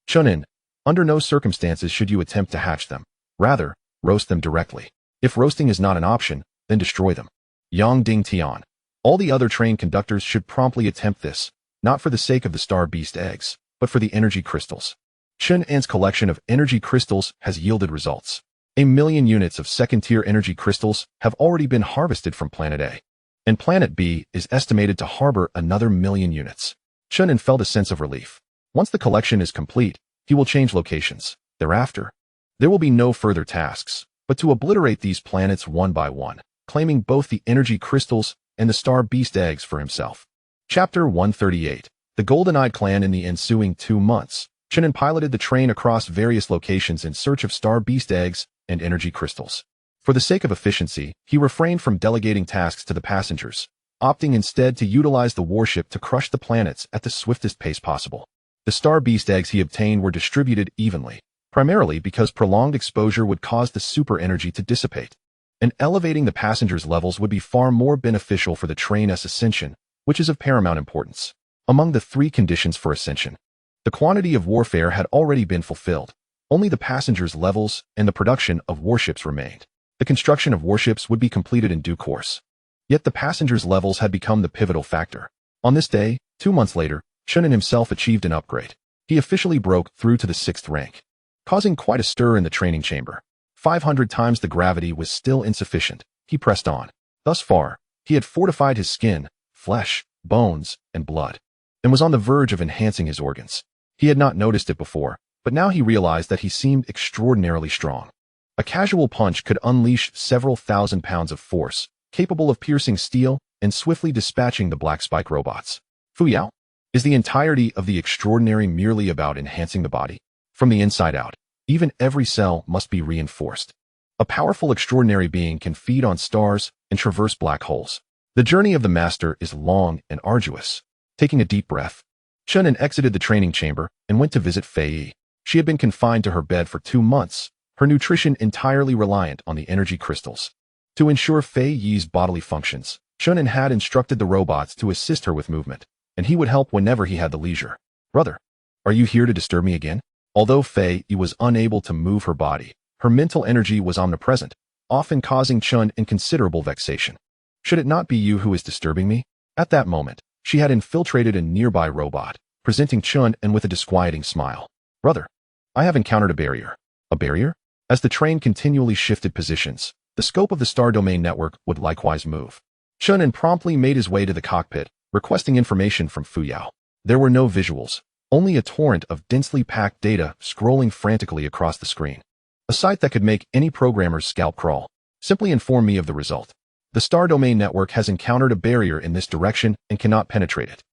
Speaker 1: Chen An, under no circumstances should you attempt to hatch them. Rather, roast them directly. If roasting is not an option, then destroy them. Yang Ding Tian. All the other train conductors should promptly attempt this, not for the sake of the star beast eggs, but for the energy crystals. Chen An's collection of energy crystals has yielded results. 1 million units of second-tier energy crystals have already been harvested from Planet A, and Planet B is estimated to harbor another 1 million units. Chen An felt a sense of relief. Once the collection is complete, he will change locations. Thereafter, there will be no further tasks, but to obliterate these planets one by one, claiming both the energy crystals and the star beast eggs for himself. Chapter 138. The Golden-Eyed Clan. In the ensuing 2 months, Chen An piloted the train across various locations in search of star beast eggs and energy crystals. For the sake of efficiency, he refrained from delegating tasks to the passengers, opting instead to utilize the warship to crush the planets at the swiftest pace possible. The star beast eggs he obtained were distributed evenly, primarily because prolonged exposure would cause the super energy to dissipate, and elevating the passengers' levels would be far more beneficial for the train's ascension, which is of paramount importance. Among the 3 conditions for ascension, the quantity of warfare had already been fulfilled. Only the passengers' levels and the production of warships remained. The construction of warships would be completed in due course. Yet the passengers' levels had become the pivotal factor. On this day, 2 months later, Chen An himself achieved an upgrade. He officially broke through to the 6th rank, causing quite a stir in the training chamber. 500 times the gravity was still insufficient. He pressed on. Thus far, he had fortified his skin, flesh, bones, and blood, and was on the verge of enhancing his organs. He had not noticed it before, but now he realized that he seemed extraordinarily strong. A casual punch could unleash several thousand pounds of force, capable of piercing steel and swiftly dispatching the black spike robots. Fuyao? Is the entirety of the extraordinary merely about enhancing the body? From the inside out, even every cell must be reinforced. A powerful extraordinary being can feed on stars and traverse black holes. The journey of the master is long and arduous. Taking a deep breath, Chen An exited the training chamber and went to visit Fei. She had been confined to her bed for 2 months, her nutrition entirely reliant on the energy crystals. To ensure Fei Yi's bodily functions, Chen An had instructed the robots to assist her with movement, and he would help whenever he had the leisure. Brother, are you here to disturb me again? Although Fei Yi was unable to move her body, her mental energy was omnipresent, often causing Chen An considerable vexation. Should it not be you who is disturbing me? At that moment, she had infiltrated a nearby robot, presenting Chen An with a disquieting smile. Brother, I have encountered a barrier. A barrier? As the train continually shifted positions, the scope of the star domain network would likewise move. Chen An promptly made his way to the cockpit, requesting information from Fuyao. There were no visuals, only a torrent of densely packed data scrolling frantically across the screen. A sight that could make any programmer's scalp crawl. Simply inform me of the result. The star domain network has encountered a barrier in this direction and cannot penetrate it.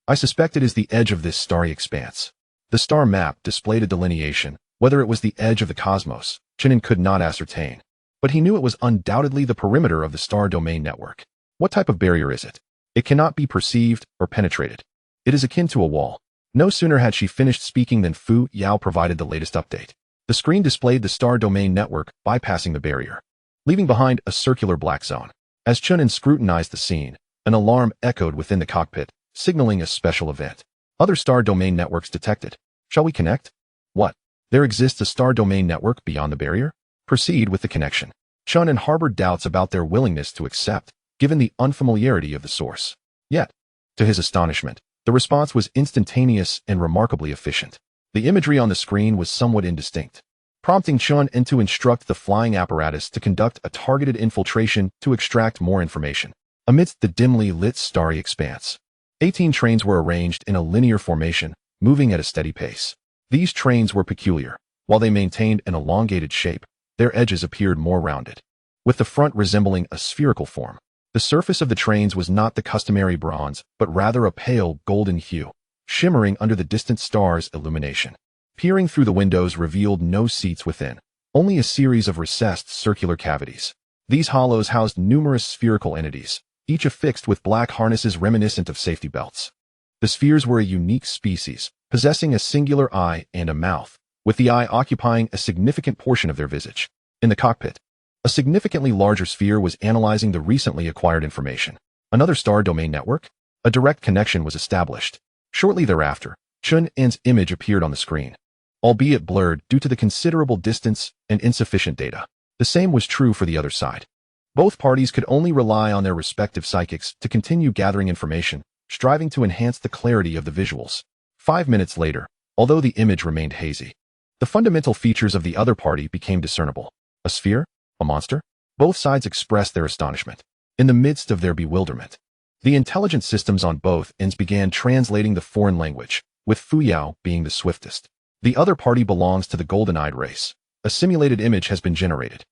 Speaker 1: I suspect it is the edge of this starry expanse. The star map displayed a delineation. Whether it was the edge of the cosmos, Chen An could not ascertain, but he knew it was undoubtedly the perimeter of the star domain network. What type of barrier is it? It cannot be perceived or penetrated. It is akin to a wall. No sooner had she finished speaking than Fuyao provided the latest update. The screen displayed the star domain network bypassing the barrier, leaving behind a circular black zone. As Chen An scrutinized the scene, an alarm echoed within the cockpit, signaling a special event. Other star domain networks detected. Shall we connect? What? There exists a star domain network beyond the barrier? Proceed with the connection. Chen An harbored doubts about their willingness to accept, given the unfamiliarity of the source. Yet, to his astonishment, the response was instantaneous and remarkably efficient. The imagery on the screen was somewhat indistinct, prompting Chen An to instruct the flying apparatus to conduct a targeted infiltration to extract more information. Amidst the dimly lit starry expanse, 18 trains were arranged in a linear formation, moving at a steady pace. These trains were peculiar. While they maintained an elongated shape, their edges appeared more rounded, with the front resembling a spherical form. The surface of the trains was not the customary bronze, but rather a pale golden hue, shimmering under the distant stars' illumination. Peering through the windows revealed no seats within, only a series of recessed circular cavities. These hollows housed numerous spherical entities, each affixed with black harnesses reminiscent of safety belts. The spheres were a unique species, possessing a singular eye and a mouth, with the eye occupying a significant portion of their visage. In the cockpit, a significantly larger sphere was analyzing the recently acquired information. Another star domain network? A direct connection was established. Shortly thereafter, Chen An's image appeared on the screen, albeit blurred due to the considerable distance and insufficient data. The same was true for the other side. Both parties could only rely on their respective psychics to continue gathering information, striving to enhance the clarity of the visuals. 5 minutes later, although the image remained hazy, the fundamental features of the other party became discernible. A sphere? A monster? Both sides expressed their astonishment. In the midst of their bewilderment, the intelligent systems on both ends began translating the foreign language, with Fuyao being the swiftest. The other party belongs to the golden-eyed race. A simulated image has been generated.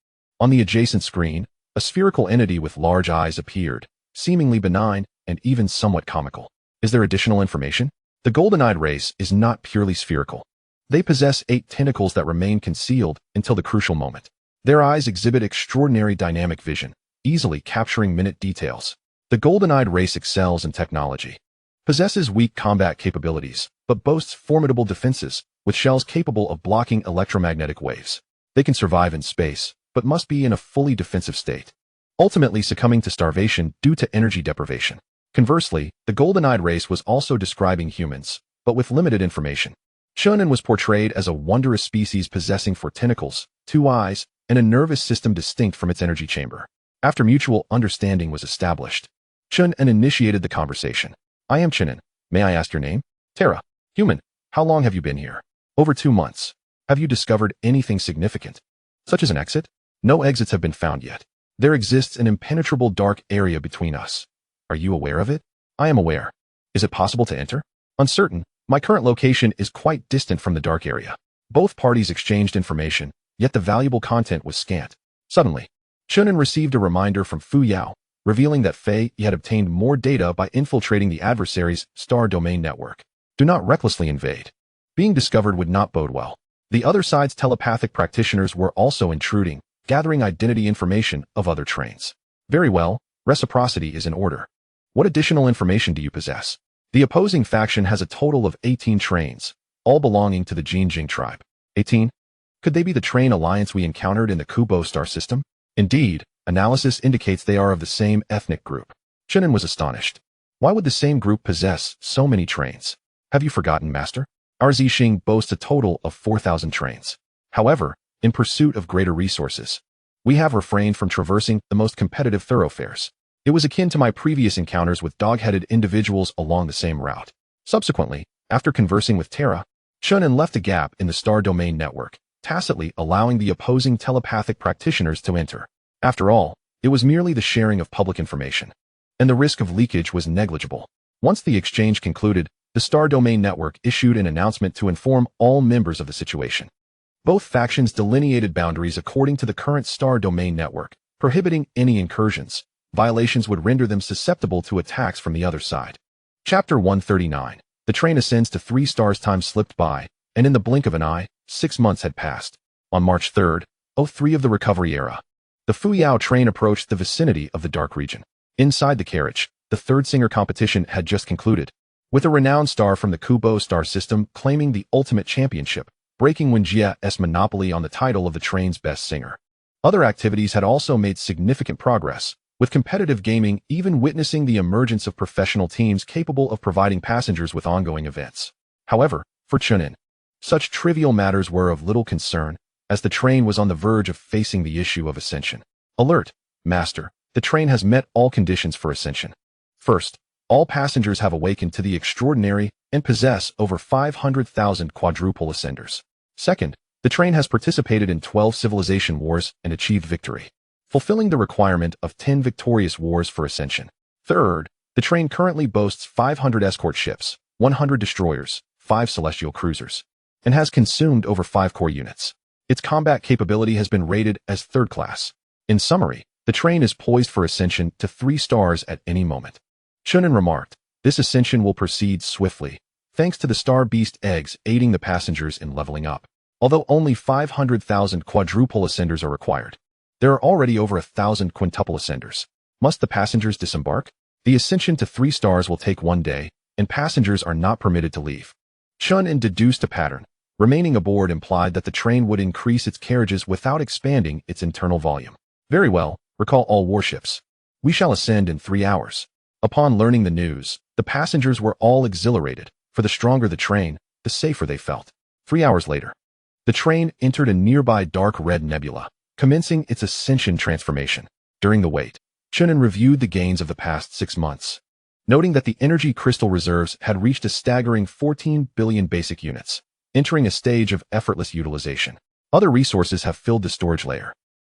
Speaker 1: On the adjacent screen, a spherical entity with large eyes appeared, seemingly benign and even somewhat comical. Is there additional information? The golden-eyed race is not purely spherical. They possess 8 tentacles that remain concealed until the crucial moment. Their eyes exhibit extraordinary dynamic vision, easily capturing minute details. The golden-eyed race excels in technology, possesses weak combat capabilities, but boasts formidable defenses, with shells capable of blocking electromagnetic waves. They can survive in space, but must be in a fully defensive state, ultimately succumbing to starvation due to energy deprivation. Conversely, the golden-eyed race was also describing humans, but with limited information. Chen An was portrayed as a wondrous species possessing 4 tentacles, 2 eyes, and a nervous system distinct from its energy chamber. After mutual understanding was established, Chen An initiated the conversation. I am Chen An. May I ask your name? Terra. Human. How long have you been here? Over 2 months. Have you discovered anything significant, such as an exit? No exits have been found yet. There exists an impenetrable dark area between us. Are you aware of it? I am aware. Is it possible to enter? Uncertain. My current location is quite distant from the dark area. Both parties exchanged information, yet the valuable content was scant. Suddenly, Chen An received a reminder from Fuyao, revealing that Fei had obtained more data by infiltrating the adversary's star domain network. Do not recklessly invade. Being discovered would not bode well. The other side's telepathic practitioners were also intruding, gathering identity information of other trains. Very well, reciprocity is in order. What additional information do you possess? The opposing faction has a total of 18 trains, all belonging to the Jinjing tribe. 18? Could they be the train alliance we encountered in the Kubo star system? Indeed, analysis indicates they are of the same ethnic group. Chen An was astonished. Why would the same group possess so many trains? Have you forgotten, Master? Our Zixing boasts a total of 4,000 trains. However, in pursuit of greater resources, we have refrained from traversing the most competitive thoroughfares. It was akin to my previous encounters with dog-headed individuals along the same route. Subsequently, after conversing with Terra, Chen An left a gap in the star domain network, tacitly allowing the opposing telepathic practitioners to enter. After all, it was merely the sharing of public information, and the risk of leakage was negligible. Once the exchange concluded, the star domain network issued an announcement to inform all members of the situation. Both factions delineated boundaries according to the current star domain network, prohibiting any incursions. Violations would render them susceptible to attacks from the other side. Chapter 139. The train ascends to 3 stars. Time slipped by, and in the blink of an eye, 6 months had passed. On March 3rd, 03 of the recovery era, the Fuyao train approached the vicinity of the dark region. Inside the carriage, the third singer competition had just concluded, with a renowned star from the Kubo star system claiming the ultimate championship, breaking Wenjia's monopoly on the title of the train's best singer. Other activities had also made significant progress, with competitive gaming even witnessing the emergence of professional teams capable of providing passengers with ongoing events. However, for Chen An, such trivial matters were of little concern, as the train was on the verge of facing the issue of Ascension. Alert, Master, the train has met all conditions for Ascension. First, all passengers have awakened to the extraordinary and possess over 500,000 quadruple ascenders. Second, the train has participated in 12 civilization wars and achieved victory, fulfilling the requirement of 10 victorious wars for Ascension. Third, the train currently boasts 500 escort ships, 100 destroyers, 5 celestial cruisers, and has consumed over 5 core units. Its combat capability has been rated as 3rd class. In summary, the train is poised for ascension to 3 stars at any moment. Chen An remarked, this ascension will proceed swiftly, thanks to the star beast eggs aiding the passengers in leveling up. Although only 500,000 quadruple ascenders are required, there are already over 1,000 quintuple ascenders. Must the passengers disembark? The ascension to 3 stars will take 1 day, and passengers are not permitted to leave. Chen An deduced a pattern. Remaining aboard implied that the train would increase its carriages without expanding its internal volume. Very well, recall all warships. We shall ascend in 3 hours. Upon learning the news, the passengers were all exhilarated, for the stronger the train, the safer they felt. 3 hours later, the train entered a nearby dark red nebula, commencing its Ascension transformation. During the wait, Chen An reviewed the gains of the past 6 months, noting that the energy crystal reserves had reached a staggering 14 billion basic units, entering a stage of effortless utilization. Other resources have filled the storage layer,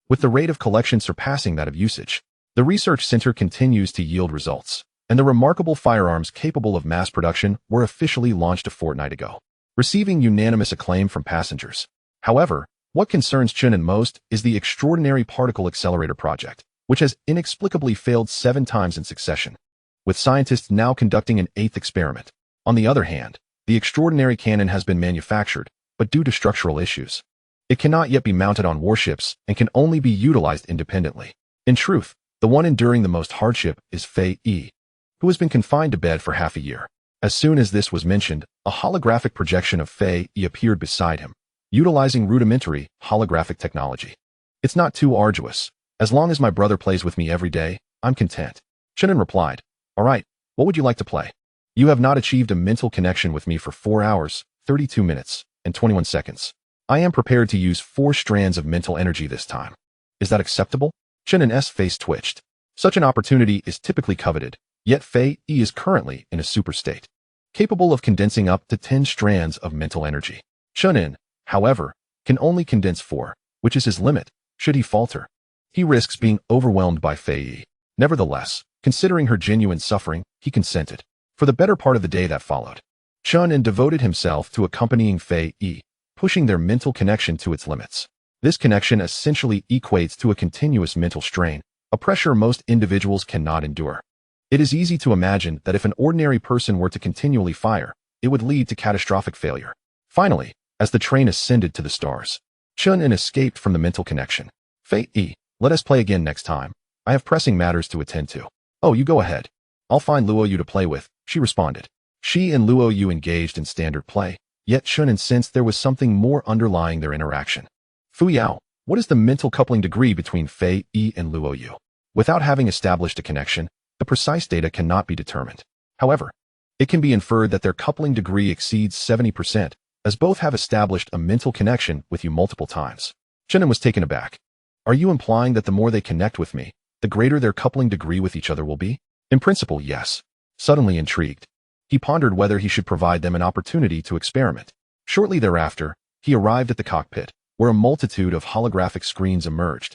Speaker 1: with the rate of collection surpassing that of usage. The research center continues to yield results, and the remarkable firearms capable of mass production were officially launched a fortnight ago, receiving unanimous acclaim from passengers. However, what concerns Chen An most is the extraordinary particle accelerator project, which has inexplicably failed 7 times in succession, with scientists now conducting an 8th experiment. On the other hand, the extraordinary cannon has been manufactured, but due to structural issues, it cannot yet be mounted on warships and can only be utilized independently. In truth, the one enduring the most hardship is Fuyao, who has been confined to bed for half a year. As soon as this was mentioned, a holographic projection of Fuyao appeared beside him, utilizing rudimentary holographic technology. It's not too arduous. As long as my brother plays with me every day, I'm content. Chen An replied, all right, what would you like to play? You have not achieved a mental connection with me for 4 hours, 32 minutes, and 21 seconds. I am prepared to use 4 strands of mental energy this time. Is that acceptable? Chen An's face twitched. Such an opportunity is typically coveted, yet Fuyao is currently in a super state, capable of condensing up to 10 strands of mental energy. Chen An, however, can only condense 4, which is his limit. Should he falter, he risks being overwhelmed by Fuyao. Nevertheless, considering her genuine suffering, he consented. For the better part of the day that followed, Chen An devoted himself to accompanying Fuyao, pushing their mental connection to its limits. This connection essentially equates to a continuous mental strain, a pressure most individuals cannot endure. It is easy to imagine that if an ordinary person were to continually fire, it would lead to catastrophic failure. Finally, as the train ascended to the stars, Chen An escaped from the mental connection. Fuyao, let us play again next time. I have pressing matters to attend to. Oh, you go ahead. I'll find Luoyu to play with, she responded. She and Luoyu engaged in standard play, yet Chen An sensed there was something more underlying their interaction. Fuyao, what is the mental coupling degree between Fuyao and Luoyu? Without having established a connection, the precise data cannot be determined. However, it can be inferred that their coupling degree exceeds 70%, as both have established a mental connection with you multiple times. Chen An was taken aback. Are you implying that the more they connect with me, the greater their coupling degree with each other will be? In principle, yes. Suddenly intrigued, he pondered whether he should provide them an opportunity to experiment. Shortly thereafter, he arrived at the cockpit, where a multitude of holographic screens emerged,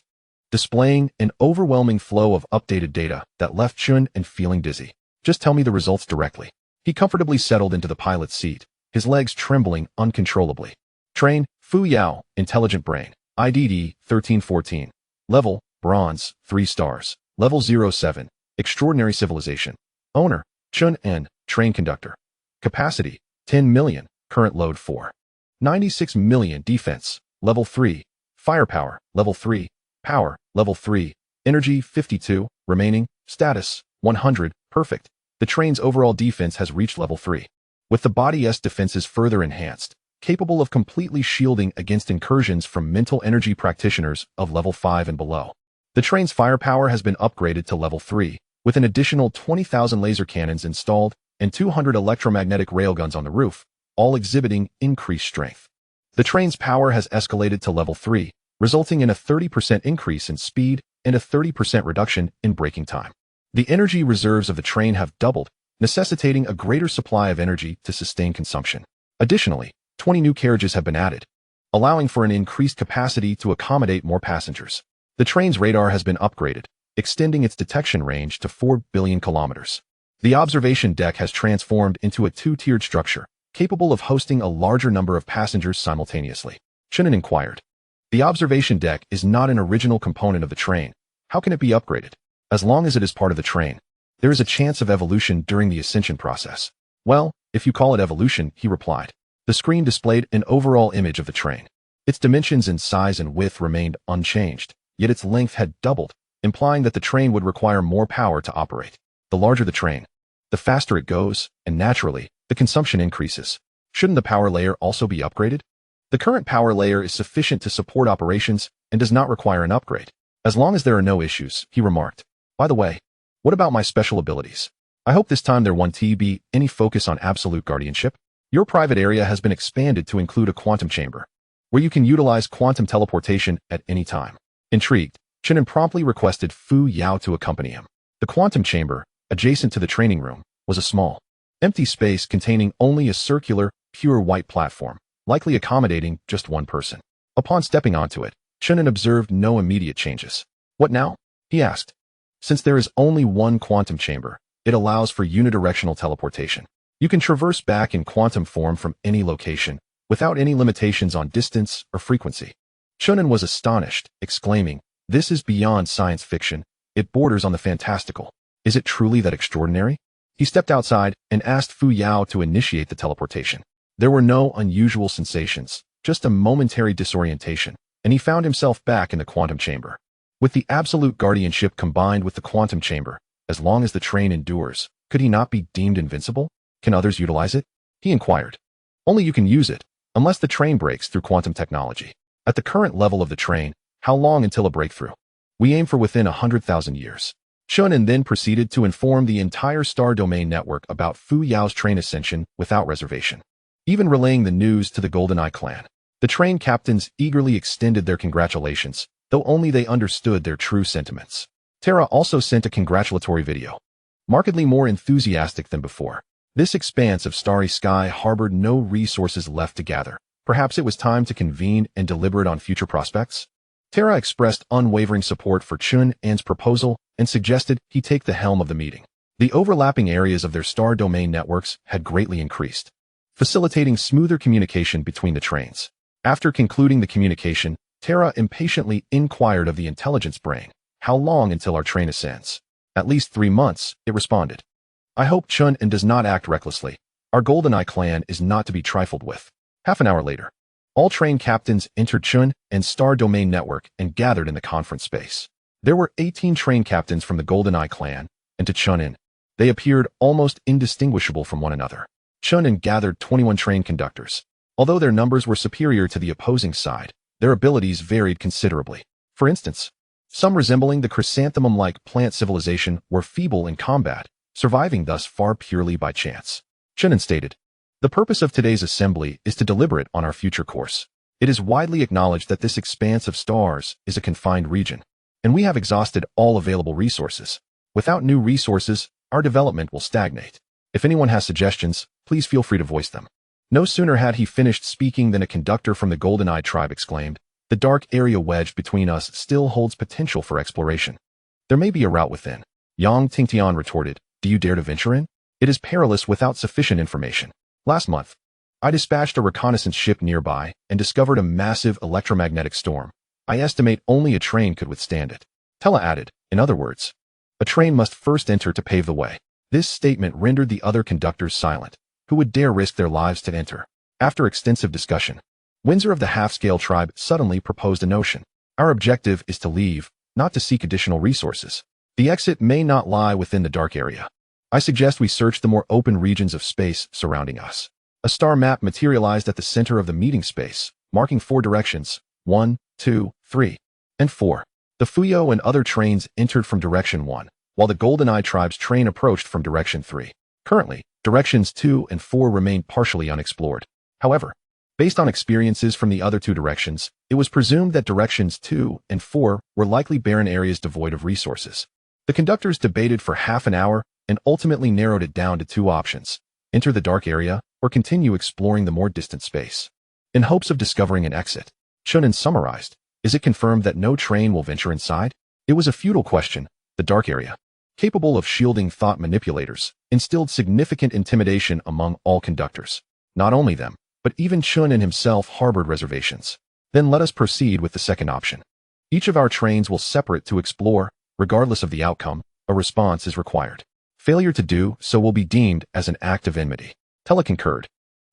Speaker 1: displaying an overwhelming flow of updated data that left Chen An feeling dizzy. Just tell me the results directly. He comfortably settled into the pilot's seat, his legs trembling uncontrollably. Train, Fuyao, Intelligent Brain, IDD 1314. Level, Bronze, 3 stars. Level 07, Extraordinary Civilization. Owner, Chen An, Train Conductor. Capacity, 10 million, current load 4. 96 million defense, level 3. Firepower, level 3. Power, level 3. Energy, 52. Remaining, status, 100, perfect. The train's overall defense has reached level 3, with the body's defenses further enhanced, capable of completely shielding against incursions from mental energy practitioners of level 5 and below. The train's firepower has been upgraded to level 3, with an additional 20,000 laser cannons installed and 200 electromagnetic railguns on the roof, all exhibiting increased strength. The train's power has escalated to level 3, resulting in a 30% increase in speed and a 30% reduction in braking time. The energy reserves of the train have doubled, necessitating a greater supply of energy to sustain consumption. Additionally, 20 new carriages have been added, allowing for an increased capacity to accommodate more passengers. The train's radar has been upgraded, extending its detection range to 4 billion kilometers. The observation deck has transformed into a 2-tiered structure, capable of hosting a larger number of passengers simultaneously. Chen An inquired. The observation deck is not an original component of the train. How can it be upgraded? As long as it is part of the train, there is a chance of evolution during the ascension process. Well, if you call it evolution, he replied. The screen displayed an overall image of the train. Its dimensions in size and width remained unchanged, yet its length had doubled, implying that the train would require more power to operate. The larger the train, the faster it goes, and naturally, the consumption increases. Shouldn't the power layer also be upgraded? The current power layer is sufficient to support operations and does not require an upgrade, as long as there are no issues, he remarked. By the way, what about my special abilities? I hope this time there won't be any focus on absolute guardianship. Your private area has been expanded to include a quantum chamber, where you can utilize quantum teleportation at any time. Intrigued, Chen An promptly requested Fuyao to accompany him. The quantum chamber, adjacent to the training room, was a small, empty space containing only a circular, pure white platform, likely accommodating just one person. Upon stepping onto it, Chen An observed no immediate changes. What now? He asked. Since there is only one quantum chamber, it allows for unidirectional teleportation. You can traverse back in quantum form from any location, without any limitations on distance or frequency. Chen An was astonished, exclaiming, "This is beyond science fiction. It borders on the fantastical. Is it truly that extraordinary?" He stepped outside and asked Fuyao to initiate the teleportation. There were no unusual sensations, just a momentary disorientation, and he found himself back in the quantum chamber. With the absolute guardianship combined with the quantum chamber, as long as the train endures, could he not be deemed invincible? Can others utilize it? He inquired. Only you can use it, unless the train breaks through quantum technology. At the current level of the train, how long until a breakthrough? We aim for within 100,000 years. Chen An then proceeded to inform the entire star domain network about Fuyao's train ascension without reservation, even relaying the news to the GoldenEye clan. The train captains eagerly extended their congratulations, though only they understood their true sentiments. Terra also sent a congratulatory video, markedly more enthusiastic than before. This expanse of starry sky harbored no resources left to gather. Perhaps it was time to convene and deliberate on future prospects? Terra expressed unwavering support for Chen An's proposal and suggested he take the helm of the meeting. The overlapping areas of their star domain networks had greatly increased, facilitating smoother communication between the trains. After concluding the communication, Terra impatiently inquired of the intelligence brain, "How long until our train ascends?" "At least 3 months," it responded. "I hope Chen An does not act recklessly. Our GoldenEye clan is not to be trifled with." Half an hour later, all train captains entered Chen An's star domain network and gathered in the conference space. There were 18 train captains from the GoldenEye clan, and to Chen An, they appeared almost indistinguishable from one another. Chen An gathered 21 train conductors. Although their numbers were superior to the opposing side, their abilities varied considerably. For instance, some resembling the chrysanthemum-like plant civilization were feeble in combat, surviving thus far purely by chance. Chen An stated, "The purpose of today's assembly is to deliberate on our future course. It is widely acknowledged that this expanse of stars is a confined region, and we have exhausted all available resources. Without new resources, our development will stagnate. If anyone has suggestions, please feel free to voice them." No sooner had he finished speaking than a conductor from the GoldenEye tribe exclaimed, "The dark area wedged between us still holds potential for exploration. There may be a route within." Yang Tingtian retorted, "Do you dare to venture in? It is perilous without sufficient information. Last month, I dispatched a reconnaissance ship nearby and discovered a massive electromagnetic storm. I estimate only a train could withstand it." Tella added, "In other words, a train must first enter to pave the way." This statement rendered the other conductors silent. Who would dare risk their lives to enter? After extensive discussion, Windsor of the Half-Scale tribe suddenly proposed a notion. "Our objective is to leave, not to seek additional resources. The exit may not lie within the dark area. I suggest we search the more open regions of space surrounding us." A star map materialized at the center of the meeting space, marking 4 directions, 1, 2, 3, and 4. The Fuyao and other trains entered from direction 1, while the GoldenEye tribe's train approached from direction 3. Currently, directions 2 and 4 remain partially unexplored. However, based on experiences from the other 2 directions, it was presumed that directions 2 and 4 were likely barren areas devoid of resources. The conductors debated for half an hour and ultimately narrowed it down to 2 options: enter the dark area or continue exploring the more distant space. In hopes of discovering an exit, Chen An summarized, "Is it confirmed that no train will venture inside?" It was a futile question. The dark area, capable of shielding thought manipulators, instilled significant intimidation among all conductors. Not only them, but even Chen An himself harbored reservations. "Then let us proceed with the second option. Each of our trains will separate to explore. Regardless of the outcome, a response is required. Failure to do so will be deemed as an act of enmity." Tella concurred.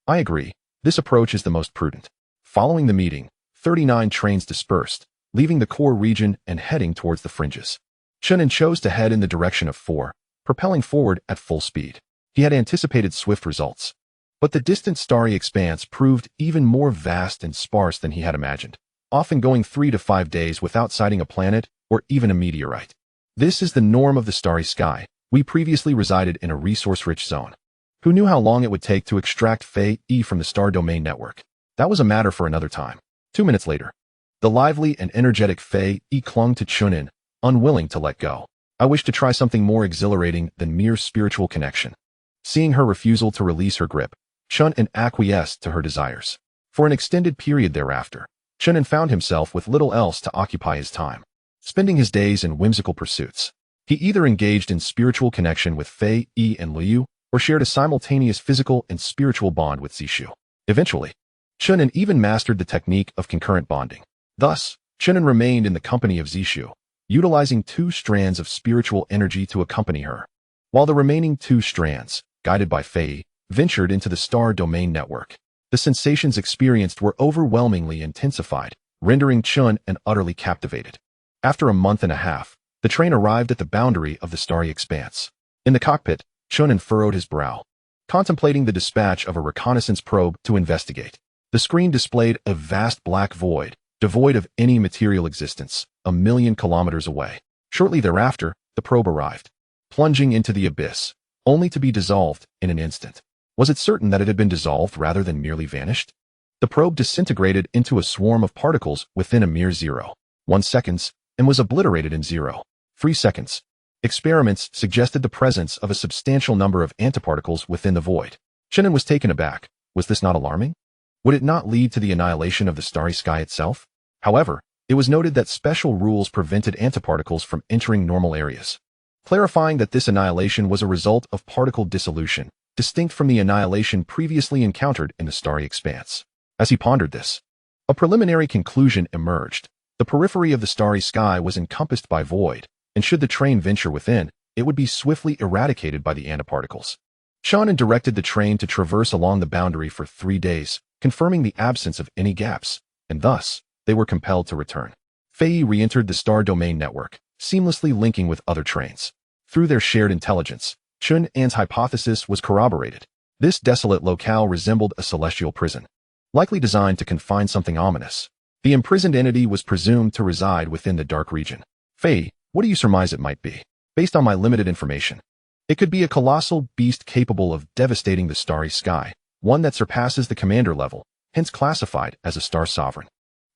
Speaker 1: "I agree. This approach is the most prudent." Following the meeting, 39 trains dispersed, leaving the core region and heading towards the fringes. Chen An chose to head in the direction of 4, propelling forward at full speed. He had anticipated swift results, but the distant starry expanse proved even more vast and sparse than he had imagined, often going 3 to 5 days without sighting a planet or even a meteorite. This is the norm of the starry sky. We previously resided in a resource-rich zone. Who knew how long it would take to extract Fuyao from the star domain network? That was a matter for another time. 2 minutes later, The lively and energetic Fuyao clung to Chen An, unwilling to let go. I wish to try something more exhilarating than mere spiritual connection. Seeing her refusal to release her grip, Chen An acquiesced to her desires. For an extended period thereafter, Chen An found himself with little else to occupy his time, spending his days in whimsical pursuits. He either engaged in spiritual connection with Fuyao and Liu, or shared a simultaneous physical and spiritual bond with Zishu. Eventually, Chen An even mastered the technique of concurrent bonding. Thus, Chen An remained in the company of Zishu, utilizing 2 strands of spiritual energy to accompany her, while the remaining 2 strands, guided by Fuyao, ventured into the star domain network. The sensations experienced were overwhelmingly intensified, rendering Chen An utterly captivated. After a month and a half, the train arrived at the boundary of the starry expanse. In the cockpit, Chen An furrowed his brow, contemplating the dispatch of a reconnaissance probe to investigate. The screen displayed a vast black void, devoid of any material existence, 1,000,000 kilometers away. Shortly thereafter, the probe arrived, plunging into the abyss, only to be dissolved in an instant. Was it certain that it had been dissolved rather than merely vanished? The probe disintegrated into a swarm of particles within a mere 0.1 seconds and was obliterated in 0.3 seconds. Experiments suggested the presence of a substantial number of antiparticles within the void. Chen An was taken aback. Was this not alarming? Would it not lead to the annihilation of the starry sky itself? However, it was noted that special rules prevented antiparticles from entering normal areas, clarifying that this annihilation was a result of particle dissolution, distinct from the annihilation previously encountered in the starry expanse. As he pondered this, a preliminary conclusion emerged. The periphery of the starry sky was encompassed by void, and should the train venture within, it would be swiftly eradicated by the antiparticles. Chen An directed the train to traverse along the boundary for 3 days, confirming the absence of any gaps, and thus, they were compelled to return. Fuyao re-entered the star domain network, seamlessly linking with other trains. Through their shared intelligence, Chen An's hypothesis was corroborated. This desolate locale resembled a celestial prison, likely designed to confine something ominous. The imprisoned entity was presumed to reside within the dark region. Fuyao, what do you surmise it might be? Based on my limited information, it could be a colossal beast capable of devastating the starry sky, one that surpasses the commander level, hence classified as a star sovereign.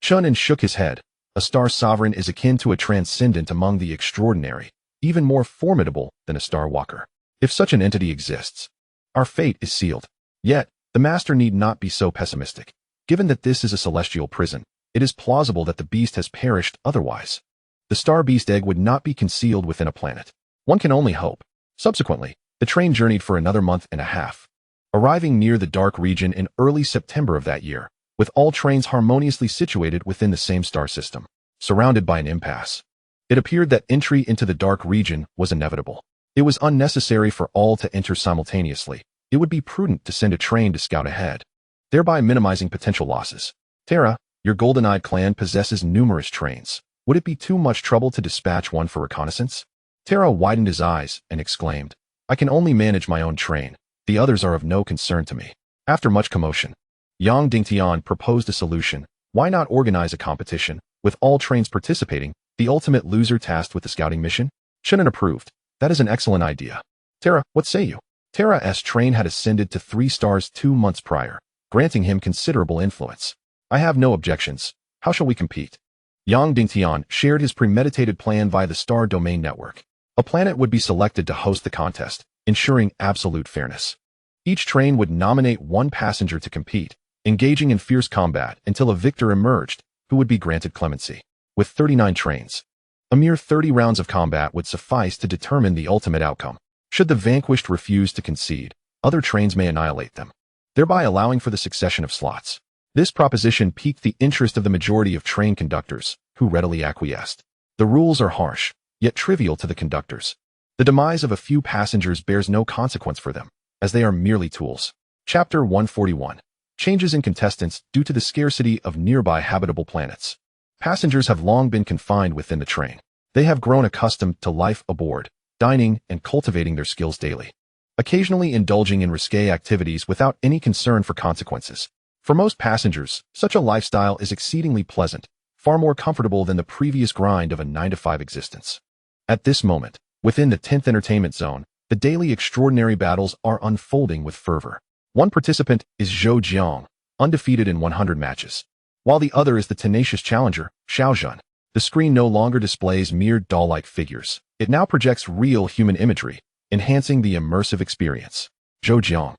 Speaker 1: Chen An shook his head. A star sovereign is akin to a transcendent among the extraordinary, even more formidable than a star walker. If such an entity exists, our fate is sealed. Yet, the master need not be so pessimistic. Given that this is a celestial prison, it is plausible that the beast has perished otherwise. The star beast egg would not be concealed within a planet. One can only hope. Subsequently, the train journeyed for another month and a half, arriving near the dark region in early September of that year, with all trains harmoniously situated within the same star system, surrounded by an impasse. It appeared that entry into the dark region was inevitable. It was unnecessary for all to enter simultaneously. It would be prudent to send a train to scout ahead, thereby minimizing potential losses. Terra, your golden-eyed clan possesses numerous trains. Would it be too much trouble to dispatch one for reconnaissance? Terra widened his eyes and exclaimed, I can only manage my own train. The others are of no concern to me. After much commotion, Yang Dingtian proposed a solution. Why not organize a competition, with all trains participating, the ultimate loser tasked with the scouting mission? Chen An approved. That is an excellent idea. Terra, what say you? Terra's train had ascended to 3 stars 2 months prior, granting him considerable influence. I have no objections. How shall we compete? Yang Dingtian shared his premeditated plan via the star domain network. A planet would be selected to host the contest, ensuring absolute fairness. Each train would nominate 1 passenger to compete, engaging in fierce combat until a victor emerged, who would be granted clemency. With 39 trains, a mere 30 rounds of combat would suffice to determine the ultimate outcome. Should the vanquished refuse to concede, other trains may annihilate them, thereby allowing for the succession of slots. This proposition piqued the interest of the majority of train conductors, who readily acquiesced. The rules are harsh, yet trivial to the conductors. The demise of a few passengers bears no consequence for them, as they are merely tools. Chapter 141. Changes in contestants due to the scarcity of nearby habitable planets. Passengers have long been confined within the train. They have grown accustomed to life aboard, dining and cultivating their skills daily, occasionally indulging in risque activities without any concern for consequences. For most passengers, such a lifestyle is exceedingly pleasant, far more comfortable than the previous grind of a 9-to-5 existence. At this moment, within the 10th entertainment zone, the daily extraordinary battles are unfolding with fervor. One participant is Zhou Jiang, undefeated in 100 matches. while the other is the tenacious challenger, Xiaozhen. The screen no longer displays mere doll-like figures. It now projects real human imagery, enhancing the immersive experience. Zhou Jiang,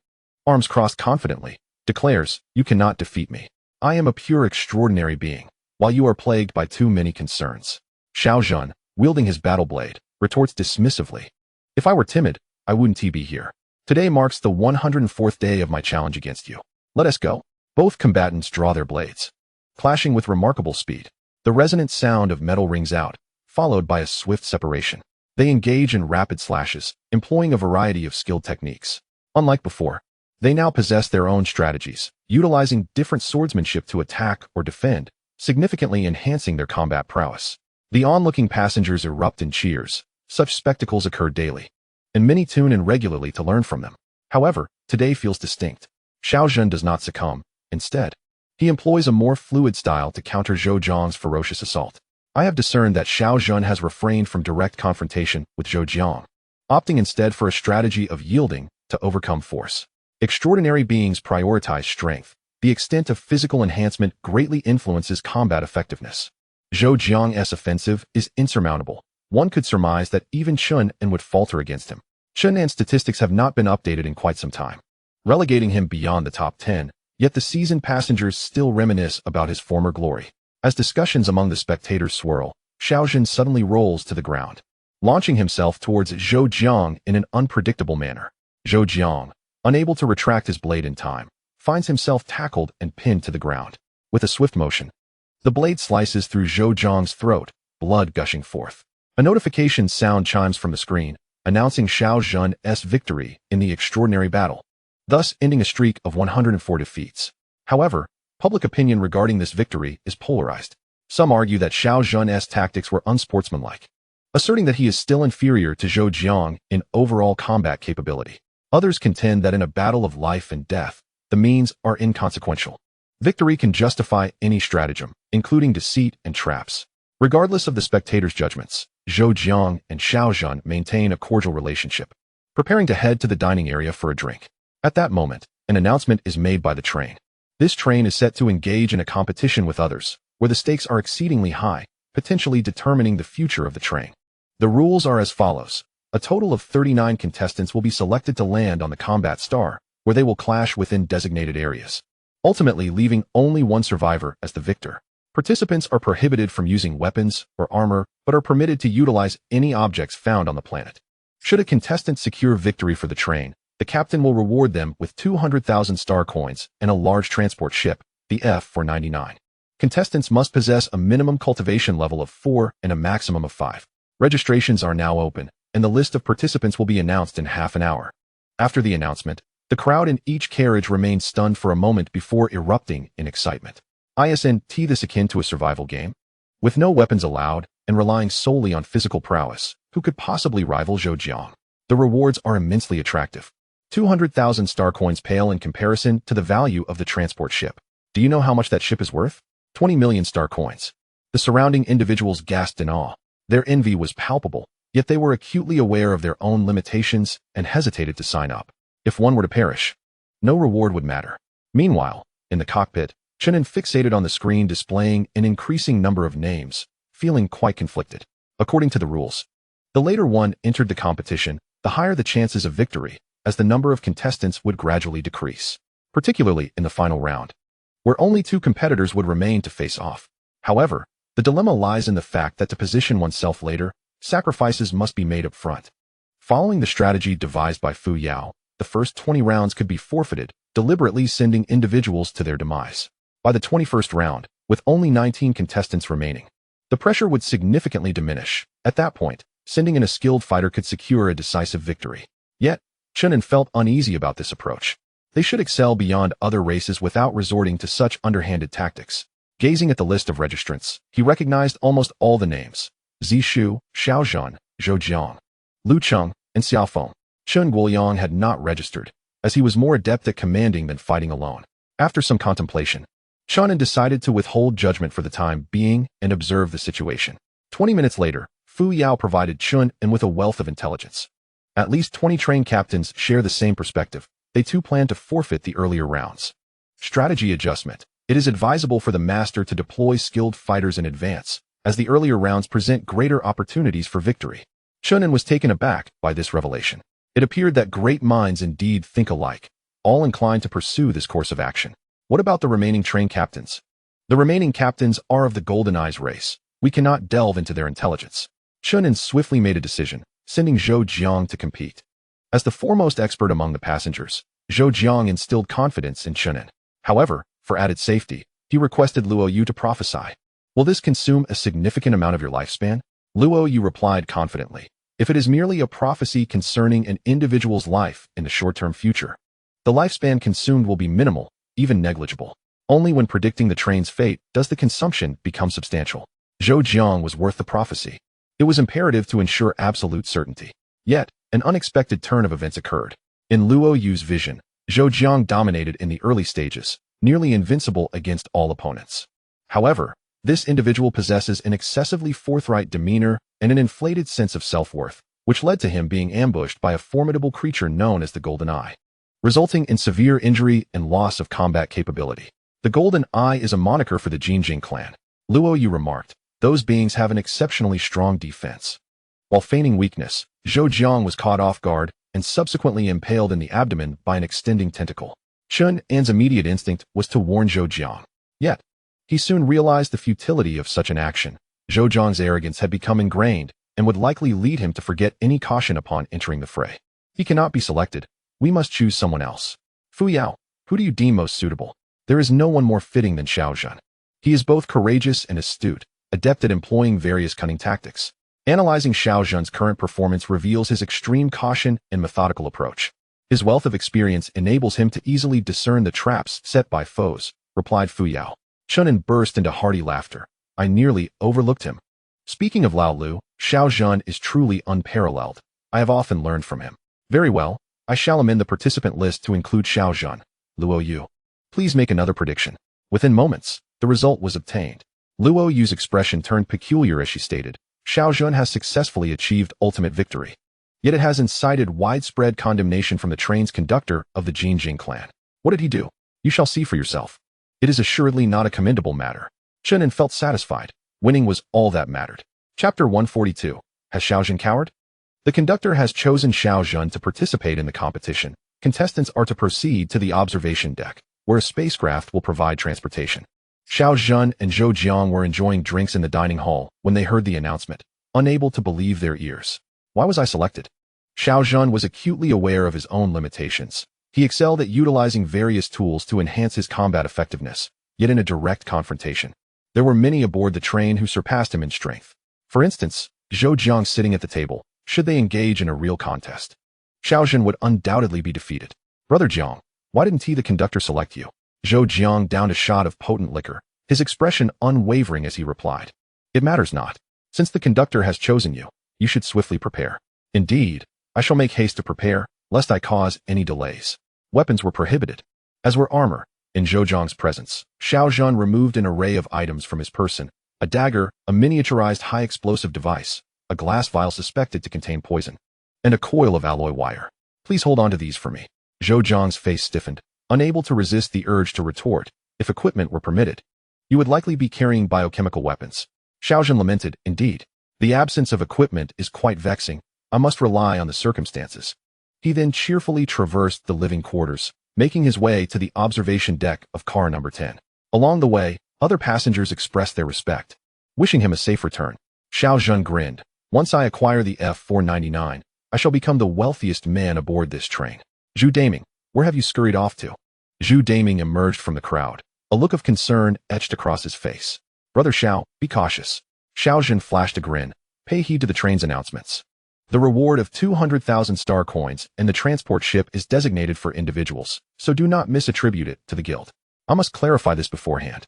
Speaker 1: arms crossed confidently, declares, "You cannot defeat me. I am a pure extraordinary being, while you are plagued by too many concerns." Xiaozhen, wielding his battle blade, retorts dismissively, "If I were timid, I wouldn't be here. Today marks the 104th day of my challenge against you. Let us go." Both combatants draw their blades, clashing with remarkable speed. The resonant sound of metal rings out, followed by a swift separation. They engage in rapid slashes, employing a variety of skilled techniques. Unlike before, they now possess their own strategies, utilizing different swordsmanship to attack or defend, significantly enhancing their combat prowess. The onlooking passengers erupt in cheers. Such spectacles occur daily, and many tune in regularly to learn from them. However, today feels distinct. Xiaozhen does not succumb. Instead, he employs a more fluid style to counter Zhou Jiang's ferocious assault. I have discerned that Xiaozhen has refrained from direct confrontation with Zhou Jiang, opting instead for a strategy of yielding to overcome force. Extraordinary beings prioritize strength. The extent of physical enhancement greatly influences combat effectiveness. Zhou Jiang's offensive is insurmountable. One could surmise that even Chen An would falter against him. Chen An's statistics have not been updated in quite some time, relegating him beyond the top 10, yet the seasoned passengers still reminisce about his former glory. As discussions among the spectators swirl, Xiaozhen suddenly rolls to the ground, launching himself towards Zhou Jiang in an unpredictable manner. Zhou Jiang, unable to retract his blade in time, finds himself tackled and pinned to the ground. With a swift motion, the blade slices through Zhou Jiang's throat, blood gushing forth. A notification sound chimes from the screen, announcing Xiaozhen's victory in the extraordinary battle, thus ending a streak of 104 defeats. However, public opinion regarding this victory is polarized. Some argue that Xiaozhen's tactics were unsportsmanlike, asserting that he is still inferior to Zhou Jiang in overall combat capability. Others contend that in a battle of life and death, the means are inconsequential. Victory can justify any stratagem, including deceit and traps. Regardless of the spectators' judgments, Zhou Jiang and Xiaozhen maintain a cordial relationship, preparing to head to the dining area for a drink. At that moment, an announcement is made by the train. This train is set to engage in a competition with others, where the stakes are exceedingly high, potentially determining the future of the train. The rules are as follows. A total of 39 contestants will be selected to land on the combat star, where they will clash within designated areas, ultimately leaving only one survivor as the victor. Participants are prohibited from using weapons or armor, but are permitted to utilize any objects found on the planet. Should a contestant secure victory for the train, the captain will reward them with 200,000 star coins and a large transport ship, the F-499. Contestants must possess a minimum cultivation level of 4 and a maximum of 5. Registrations are now open, and the list of participants will be announced in half an hour. After the announcement, the crowd in each carriage remains stunned for a moment before erupting in excitement. Isn't this akin to a survival game? With no weapons allowed, and relying solely on physical prowess, who could possibly rival Zhou Jiang? The rewards are immensely attractive. 200,000 star coins pale in comparison to the value of the transport ship. Do you know how much that ship is worth? 20 million star coins. The surrounding individuals gasped in awe. Their envy was palpable, yet they were acutely aware of their own limitations and hesitated to sign up. If one were to perish, no reward would matter. Meanwhile, in the cockpit, Chen An fixated on the screen displaying an increasing number of names, feeling quite conflicted. According to the rules, the later one entered the competition, the higher the chances of victory, as the number of contestants would gradually decrease, particularly in the final round, where only 2 competitors would remain to face off. However, the dilemma lies in the fact that to position oneself later, sacrifices must be made up front. Following the strategy devised by Fuyao, the first 20 rounds could be forfeited, deliberately sending individuals to their demise. By the 21st round, with only 19 contestants remaining, the pressure would significantly diminish. At that point, sending in a skilled fighter could secure a decisive victory. Yet, Chen An felt uneasy about this approach. They should excel beyond other races without resorting to such underhanded tactics. Gazing at the list of registrants, he recognized almost all the names: Zishu, Xiaozhen, Zhou Jiang, Lu Cheng, and Xiaofeng. Chen Guoyang had not registered, as he was more adept at commanding than fighting alone. After some contemplation, Chen An decided to withhold judgment for the time being and observe the situation. 20 minutes later, Fuyao provided Chen An with a wealth of intelligence. At least 20 train captains share the same perspective. They too plan to forfeit the earlier rounds. Strategy adjustment. It is advisable for the master to deploy skilled fighters in advance, as the earlier rounds present greater opportunities for victory. Chen An was taken aback by this revelation. It appeared that great minds indeed think alike, all inclined to pursue this course of action. What about the remaining train captains? The remaining captains are of the Golden Eyes race. We cannot delve into their intelligence. Chen An swiftly made a decision, sending Zhou Jiang to compete. As the foremost expert among the passengers, Zhou Jiang instilled confidence in Chen An. However, for added safety, he requested Luo Yu to prophesy. Will this consume a significant amount of your lifespan? Luo Yu replied confidently. If it is merely a prophecy concerning an individual's life in the short-term future, the lifespan consumed will be minimal, even negligible. Only when predicting the train's fate does the consumption become substantial. Zhou Jiang was worth the prophecy. It was imperative to ensure absolute certainty. Yet, an unexpected turn of events occurred. In Luo Yu's vision, Zhou Jiang dominated in the early stages, nearly invincible against all opponents. However, this individual possesses an excessively forthright demeanor and an inflated sense of self-worth, which led to him being ambushed by a formidable creature known as the Golden Eye, resulting in severe injury and loss of combat capability. The Golden Eye is a moniker for the Jinjing clan. Luo Yu remarked, those beings have an exceptionally strong defense. While feigning weakness, Zhou Jiang was caught off guard and subsequently impaled in the abdomen by an extending tentacle. Chen An's immediate instinct was to warn Zhou Jiang. Yet, he soon realized the futility of such an action. Zhou Jiang's arrogance had become ingrained and would likely lead him to forget any caution upon entering the fray. He cannot be selected. We must choose someone else. Fuyao, who do you deem most suitable? There is no one more fitting than Xiao Zhan. He is both courageous and astute, adept at employing various cunning tactics. Analyzing Xiao Zhan's current performance reveals his extreme caution and methodical approach. His wealth of experience enables him to easily discern the traps set by foes, replied Fuyao. Chen An burst into hearty laughter. I nearly overlooked him. Speaking of Lao Lu, Xiao Zhan is truly unparalleled. I have often learned from him. Very well, I shall amend the participant list to include Xiao Zhan. Luo Yu, please make another prediction. Within moments, the result was obtained. Luo Yu's expression turned peculiar as she stated, Xiao Zhan has successfully achieved ultimate victory. Yet it has incited widespread condemnation from the train's conductor of the Jinjing clan. What did he do? You shall see for yourself. It is assuredly not a commendable matter. Chen An felt satisfied. Winning was all that mattered. Chapter 142. Has Xiao Zhan cowered? The conductor has chosen Xiao Zhan to participate in the competition. Contestants are to proceed to the observation deck, where a spacecraft will provide transportation. Xiao Zhan and Zhou Jiang were enjoying drinks in the dining hall when they heard the announcement, unable to believe their ears. Why was I selected? Xiao Zhan was acutely aware of his own limitations. He excelled at utilizing various tools to enhance his combat effectiveness, yet in a direct confrontation, there were many aboard the train who surpassed him in strength. For instance, Zhou Jiang sitting at the table, should they engage in a real contest, Xiao Zhan would undoubtedly be defeated. Brother Jiang, why didn't the conductor select you? Zhou Jiang downed a shot of potent liquor, his expression unwavering as he replied. It matters not. Since the conductor has chosen you, you should swiftly prepare. Indeed, I shall make haste to prepare, lest I cause any delays. Weapons were prohibited, as were armor. In Zhou Jiang's presence, Xiao Zhan removed an array of items from his person, a dagger, a miniaturized high-explosive device, a glass vial suspected to contain poison, and a coil of alloy wire. Please hold on to these for me. Zhou Jiang's face stiffened, unable to resist the urge to retort. If equipment were permitted, you would likely be carrying biochemical weapons. Xiao Zhan lamented, indeed. The absence of equipment is quite vexing. I must rely on the circumstances. He then cheerfully traversed the living quarters, making his way to the observation deck of car number 10. Along the way, other passengers expressed their respect, wishing him a safe return. Xiao Zhan grinned. Once I acquire the F-499, I shall become the wealthiest man aboard this train. Zhu Daming, where have you scurried off to? Zhu Daming emerged from the crowd, a look of concern etched across his face. Brother Xiao, be cautious. Xiao Zhan flashed a grin. Pay heed to the train's announcements. The reward of 200,000 star coins and the transport ship is designated for individuals, so do not misattribute it to the guild. I must clarify this beforehand.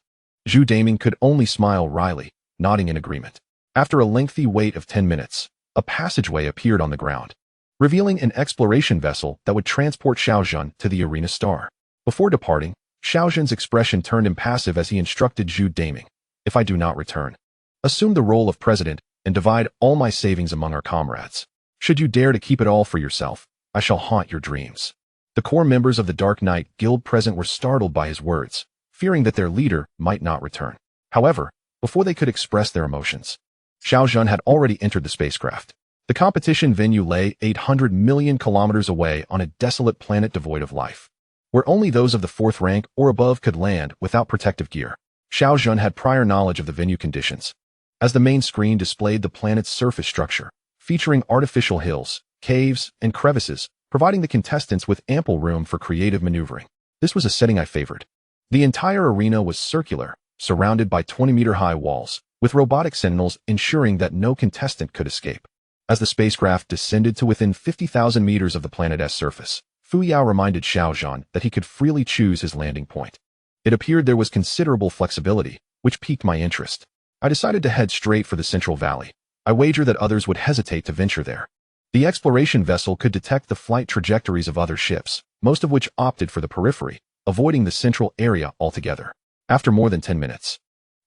Speaker 1: Zhu Daming could only smile wryly, nodding in agreement. After a lengthy wait of 10 minutes, a passageway appeared on the ground, revealing an exploration vessel that would transport Xiao Zhan to the arena star. Before departing, Xiao Zhan's expression turned impassive as he instructed Zhu Daming, if I do not return, assume the role of president and divide all my savings among our comrades. Should you dare to keep it all for yourself, I shall haunt your dreams. The core members of the Dark Knight Guild present were startled by his words, fearing that their leader might not return. However, before they could express their emotions, Xiao Zhan had already entered the spacecraft. The competition venue lay 800 million kilometers away on a desolate planet devoid of life, where only those of the fourth rank or above could land without protective gear. Xiao Zhan had prior knowledge of the venue conditions, as the main screen displayed the planet's surface structure, featuring artificial hills, caves, and crevices, providing the contestants with ample room for creative maneuvering. This was a setting I favored. The entire arena was circular, surrounded by 20-meter-high walls, with robotic sentinels ensuring that no contestant could escape. As the spacecraft descended to within 50,000 meters of the planet's surface, Fuyao reminded Xiao Zhan that he could freely choose his landing point. It appeared there was considerable flexibility, which piqued my interest. I decided to head straight for the Central Valley. I wager that others would hesitate to venture there. The exploration vessel could detect the flight trajectories of other ships, most of which opted for the periphery, avoiding the central area altogether. After more than 10 minutes,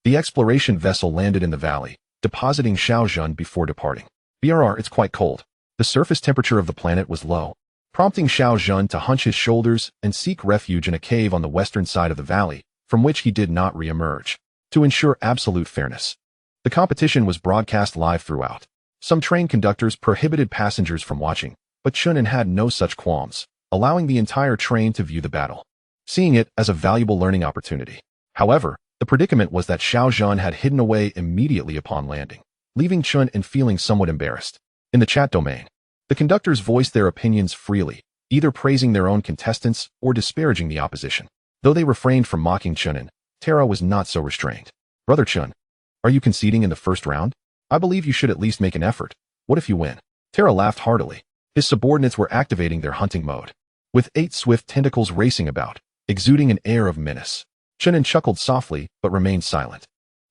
Speaker 1: the exploration vessel landed in the valley, depositing Xiao Zhan before departing. BRR, it's quite cold. The surface temperature of the planet was low, prompting Xiao Zhan to hunch his shoulders and seek refuge in a cave on the western side of the valley, from which he did not re-emerge. To ensure absolute fairness, the competition was broadcast live throughout. Some train conductors prohibited passengers from watching, but Chen An had no such qualms, allowing the entire train to view the battle, seeing it as a valuable learning opportunity. However, the predicament was that Xiao Zhan had hidden away immediately upon landing, leaving Chen An feeling somewhat embarrassed. In the chat domain, the conductors voiced their opinions freely, either praising their own contestants or disparaging the opposition. Though they refrained from mocking Chen An, Tara was not so restrained. Brother Chen, are you conceding in the first round? I believe you should at least make an effort. What if you win? Tara laughed heartily. His subordinates were activating their hunting mode, with 8 swift tentacles racing about, exuding an air of menace. Chen An chuckled softly, but remained silent.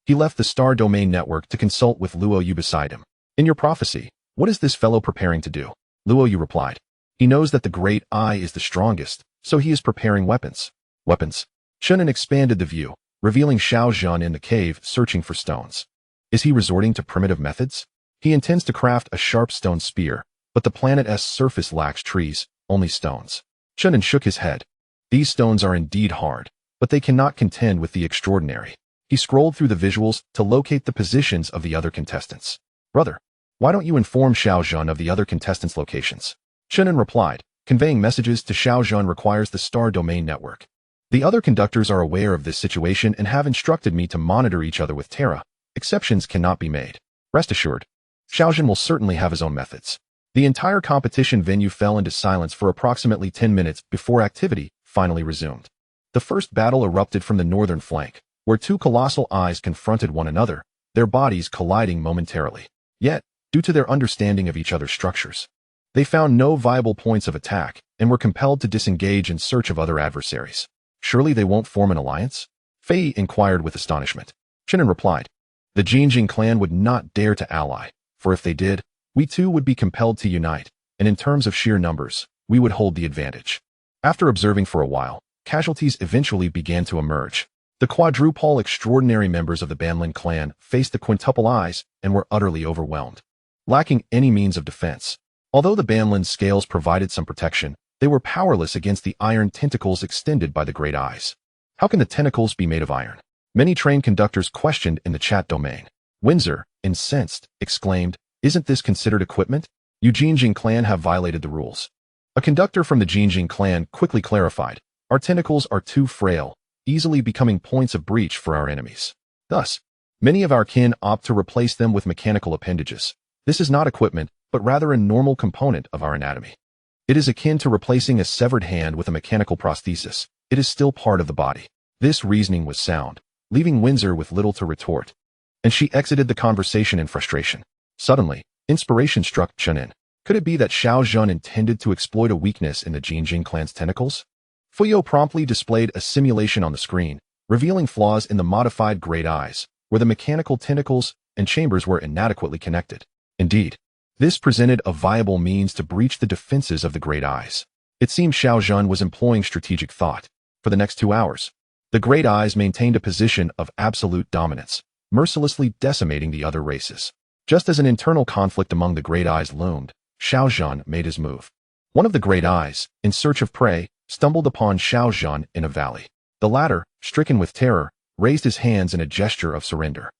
Speaker 1: He left the Star Domain Network to consult with Luo Yu beside him. In your prophecy, what is this fellow preparing to do? Luo Yu replied. He knows that the Great Eye is the strongest, so he is preparing weapons. Weapons? Chen An expanded the view, revealing Xiao Zhan in the cave searching for stones. Is he resorting to primitive methods? He intends to craft a sharp stone spear, but the planet's surface lacks trees, only stones. Chen An shook his head. These stones are indeed hard, but they cannot contend with the extraordinary. He scrolled through the visuals to locate the positions of the other contestants. Brother, why don't you inform Xiao Zhan of the other contestants' locations? Chen An replied. Conveying messages to Xiao Zhan requires the Star Domain Network. The other conductors are aware of this situation and have instructed me to monitor each other with Terra. Exceptions cannot be made. Rest assured, Xiao Zhan will certainly have his own methods. The entire competition venue fell into silence for approximately 10 minutes before activity finally resumed. The first battle erupted from the northern flank, where 2 colossal eyes confronted one another, their bodies colliding momentarily. Yet, due to their understanding of each other's structures, they found no viable points of attack and were compelled to disengage in search of other adversaries. Surely they won't form an alliance? Fei inquired with astonishment. Chen An replied. The Jinjing clan would not dare to ally, for if they did, we too would be compelled to unite, and in terms of sheer numbers, we would hold the advantage. After observing for a while, casualties eventually began to emerge. The quadruple extraordinary members of the Banlin clan faced the quintuple eyes and were utterly overwhelmed, lacking any means of defense. Although the Banlin scales provided some protection, they were powerless against the iron tentacles extended by the great eyes. How can the tentacles be made of iron? Many train conductors questioned in the chat domain. Windsor, incensed, exclaimed, Isn't this considered equipment? You Jinjing clan have violated the rules. A conductor from the Jinjing clan quickly clarified, Our tentacles are too frail, easily becoming points of breach for our enemies. Thus, many of our kin opt to replace them with mechanical appendages. This is not equipment, but rather a normal component of our anatomy. It is akin to replacing a severed hand with a mechanical prosthesis. It is still part of the body. This reasoning was sound, leaving Windsor with little to retort, and she exited the conversation in frustration. Suddenly, inspiration struck Chen An. Could it be that Xiao Zhan intended to exploit a weakness in the Jinjing clan's tentacles? Fuyao promptly displayed a simulation on the screen, revealing flaws in the modified great eyes, where the mechanical tentacles and chambers were inadequately connected. Indeed, this presented a viable means to breach the defenses of the great eyes. It seemed Xiao Zhan was employing strategic thought. For the next 2 hours, the great eyes maintained a position of absolute dominance, mercilessly decimating the other races. Just as an internal conflict among the great eyes loomed, Xiao Zhan made his move. One of the great eyes, in search of prey, stumbled upon Xiao Zhan in a valley. The latter, stricken with terror, raised his hands in a gesture of surrender.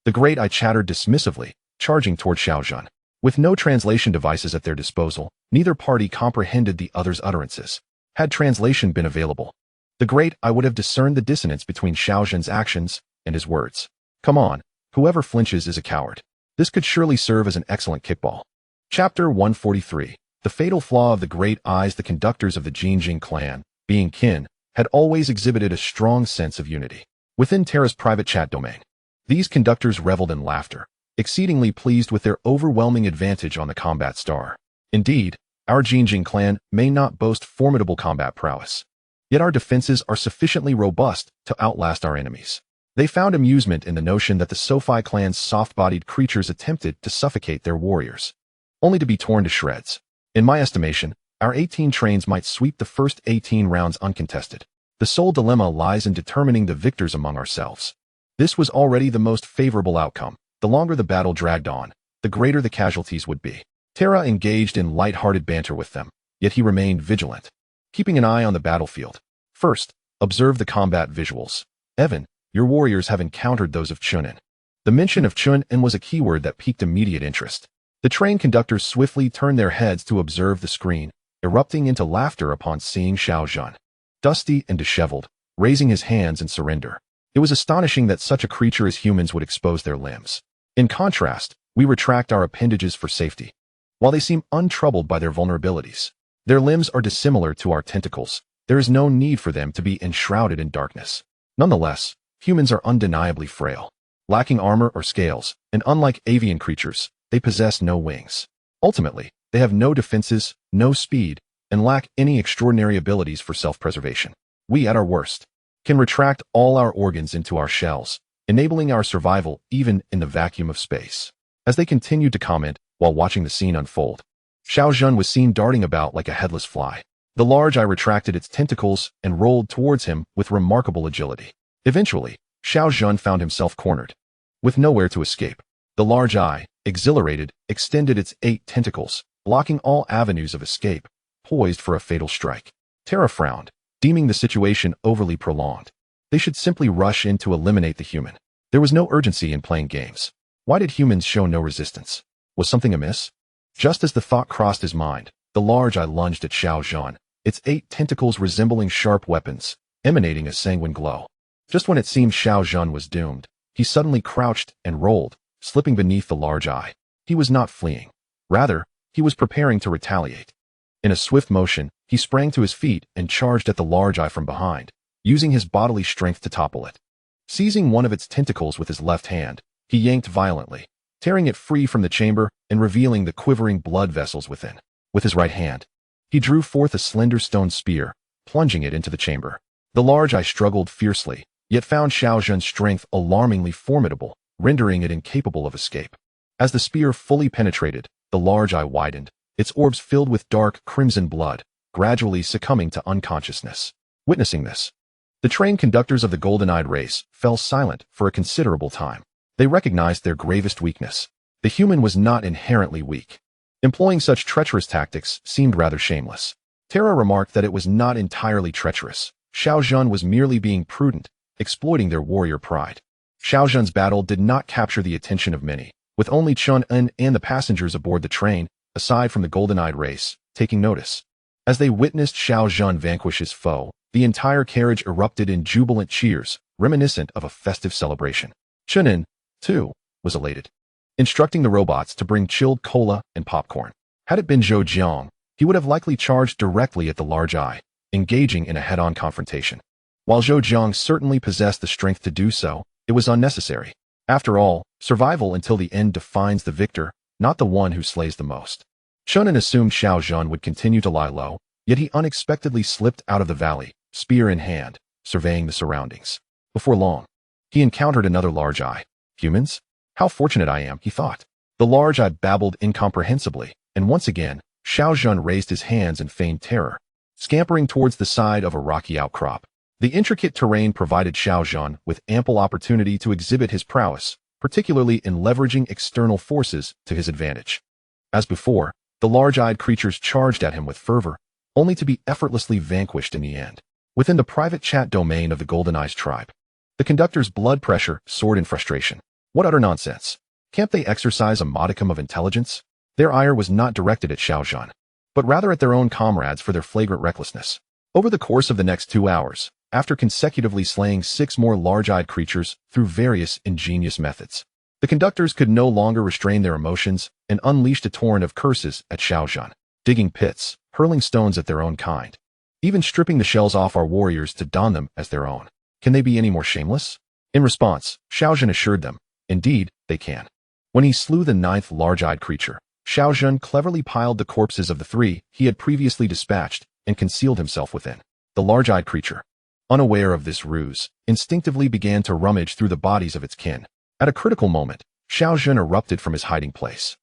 Speaker 1: The great eye chattered dismissively, charging toward Xiaozhan. With no translation devices at their disposal, neither party comprehended the other's utterances. Had translation been available, the great eye would have discerned the dissonance between Xiaozhan's actions and his words. Come on, whoever flinches is a coward. This could surely serve as an excellent kickball. Chapter 143. The fatal flaw of the great eyes. The conductors of the Jinjing clan, being kin, had always exhibited a strong sense of unity. Within Terra's private chat domain, these conductors reveled in laughter, exceedingly pleased with their overwhelming advantage on the combat star. Indeed, our Jinjing clan may not boast formidable combat prowess, yet our defenses are sufficiently robust to outlast our enemies. They found amusement in the notion that the Sophie clan's soft-bodied creatures attempted to suffocate their warriors, only to be torn to shreds. In my estimation, our 18 trains might sweep the first 18 rounds uncontested. The sole dilemma lies in determining the victors among ourselves. This was already the most favorable outcome. The longer the battle dragged on, the greater the casualties would be. Terra engaged in light-hearted banter with them, yet he remained vigilant, keeping an eye on the battlefield. First, observe the combat visuals. Evan, your warriors have encountered those of Chen An. The mention of Chen An was a keyword that piqued immediate interest. The train conductors swiftly turned their heads to observe the screen, erupting into laughter upon seeing Xiaozhan, dusty and disheveled, raising his hands in surrender. It was astonishing that such a creature as humans would expose their limbs. In contrast, we retract our appendages for safety. While they seem untroubled by their vulnerabilities, their limbs are dissimilar to our tentacles. There is no need for them to be enshrouded in darkness. Nonetheless, humans are undeniably frail, lacking armor or scales, and unlike avian creatures, they possess no wings. Ultimately, they have no defenses, no speed, and lack any extraordinary abilities for self-preservation. We, at our worst, can retract all our organs into our shells, enabling our survival even in the vacuum of space. As they continued to comment while watching the scene unfold, Xiaozhan was seen darting about like a headless fly. The large eye retracted its tentacles and rolled towards him with remarkable agility. Eventually, Xiaozhan found himself cornered, with nowhere to escape. The large eye, exhilarated, extended its 8 tentacles, blocking all avenues of escape, poised for a fatal strike. Terra frowned, deeming the situation overly prolonged. They should simply rush in to eliminate the human. There was no urgency in playing games. Why did humans show no resistance? Was something amiss? Just as the thought crossed his mind, the large eye lunged at Xiaozhan, its 8 tentacles resembling sharp weapons, emanating a sanguine glow. Just when it seemed Xiaozhan was doomed, he suddenly crouched and rolled, slipping beneath the large eye. He was not fleeing. Rather, he was preparing to retaliate. In a swift motion, he sprang to his feet and charged at the large eye from behind, using his bodily strength to topple it. Seizing one of its tentacles with his left hand, he yanked violently, tearing it free from the chamber and revealing the quivering blood vessels within. With his right hand, he drew forth a slender stone spear, plunging it into the chamber. The large eye struggled fiercely, yet found Xiaozhan's strength alarmingly formidable, rendering it incapable of escape. As the spear fully penetrated, the large eye widened, its orbs filled with dark crimson blood, gradually succumbing to unconsciousness. Witnessing this, the train conductors of the golden-eyed race fell silent for a considerable time. They recognized their gravest weakness. The human was not inherently weak. Employing such treacherous tactics seemed rather shameless. Terra remarked that it was not entirely treacherous. Xiaozhan was merely being prudent, exploiting their warrior pride. Xiaozhan's battle did not capture the attention of many, with only Chen An and the passengers aboard the train, aside from the golden-eyed race, taking notice. As they witnessed Xiaozhan vanquish his foe, the entire carriage erupted in jubilant cheers, reminiscent of a festive celebration. Chen An, too, was elated, instructing the robots to bring chilled cola and popcorn. Had it been Zhou Jiang, he would have likely charged directly at the large eye, engaging in a head-on confrontation. While Zhou Jiang certainly possessed the strength to do so, it was unnecessary. After all, survival until the end defines the victor, not the one who slays the most. Chen An assumed Xiaozhan would continue to lie low, yet he unexpectedly slipped out of the valley, spear in hand, surveying the surroundings. Before long, he encountered another large eye. Humans? How fortunate I am, he thought. The large eye babbled incomprehensibly, and once again, Xiaozhan raised his hands in feigned terror, scampering towards the side of a rocky outcrop. The intricate terrain provided Xiaozhan with ample opportunity to exhibit his prowess, particularly in leveraging external forces to his advantage. As before, the large-eyed creatures charged at him with fervor, only to be effortlessly vanquished in the end. Within the private chat domain of the Golden Eyes tribe, the conductor's blood pressure soared in frustration. What utter nonsense! Can't they exercise a modicum of intelligence? Their ire was not directed at Xiaozhan, but rather at their own comrades for their flagrant recklessness. Over the course of the next 2 hours, after consecutively slaying 6 more large-eyed creatures through various ingenious methods, the conductors could no longer restrain their emotions and unleashed a torrent of curses at Xiaozhan, digging pits, hurling stones at their own kind, even stripping the shells off our warriors to don them as their own. Can they be any more shameless? In response, Xiaozhan assured them, indeed, they can. When he slew the 9th large-eyed creature, Xiaozhan cleverly piled the corpses of the 3 he had previously dispatched and concealed himself within. The large-eyed creature, unaware of this ruse, instinctively began to rummage through the bodies of its kin. At a critical moment, Xiaozhan erupted from his hiding place,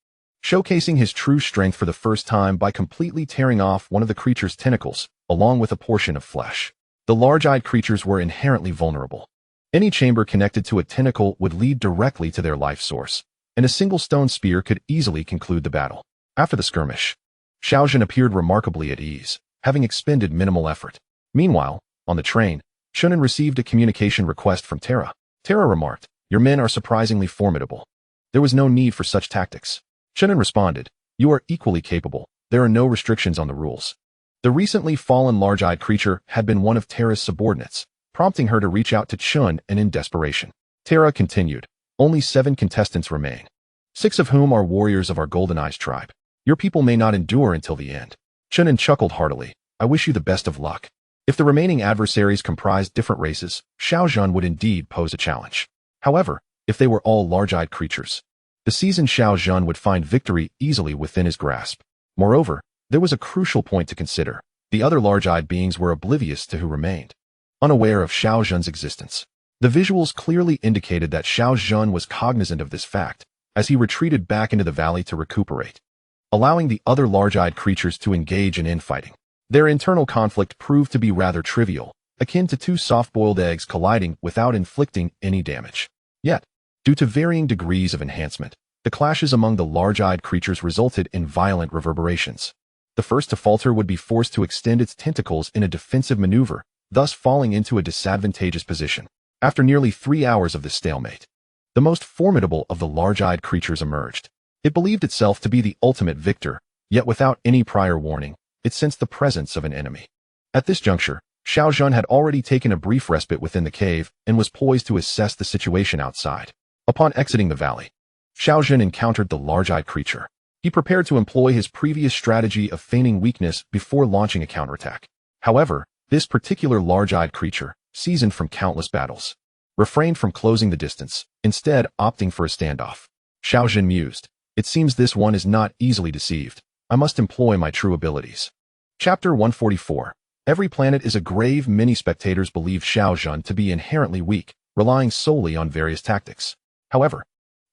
Speaker 1: showcasing his true strength for the first time by completely tearing off one of the creature's tentacles, along with a portion of flesh. The large-eyed creatures were inherently vulnerable. Any chamber connected to a tentacle would lead directly to their life source, and a single stone spear could easily conclude the battle. After the skirmish, Xiaozhan appeared remarkably at ease, having expended minimal effort. Meanwhile, on the train, Chen An received a communication request from Terra. Terra remarked, "Your men are surprisingly formidable. There was no need for such tactics." Chen An responded, "You are equally capable. There are no restrictions on the rules." The recently fallen large-eyed creature had been one of Terra's subordinates, prompting her to reach out to Chen An in desperation. Terra continued, "Only 7 contestants remain, 6 of whom are warriors of our Golden Eyes tribe. Your people may not endure until the end." Chen An chuckled heartily, "I wish you the best of luck." If the remaining adversaries comprised different races, Xiaozhan would indeed pose a challenge. However, if they were all large-eyed creatures, the seasoned Xiaozhan would find victory easily within his grasp. Moreover, there was a crucial point to consider. The other large-eyed beings were oblivious to who remained, unaware of Xiaozhan's existence. The visuals clearly indicated that Xiaozhan was cognizant of this fact, as he retreated back into the valley to recuperate, allowing the other large-eyed creatures to engage in infighting. Their internal conflict proved to be rather trivial, akin to 2 soft-boiled eggs colliding without inflicting any damage. Yet, due to varying degrees of enhancement, the clashes among the large-eyed creatures resulted in violent reverberations. The first to falter would be forced to extend its tentacles in a defensive maneuver, thus falling into a disadvantageous position. After nearly 3 hours of this stalemate, the most formidable of the large-eyed creatures emerged. It believed itself to be the ultimate victor, yet without any prior warning, it sensed the presence of an enemy. At this juncture, Xiaozhan had already taken a brief respite within the cave and was poised to assess the situation outside. Upon exiting the valley, Xiaozhan encountered the large-eyed creature. He prepared to employ his previous strategy of feigning weakness before launching a counterattack. However, this particular large-eyed creature, seasoned from countless battles, refrained from closing the distance, instead opting for a standoff. Xiaozhan mused, "It seems this one is not easily deceived. I must employ my true abilities." Chapter 144. Every planet is a grave. Many spectators believe Xiaozhan to be inherently weak, relying solely on various tactics. However,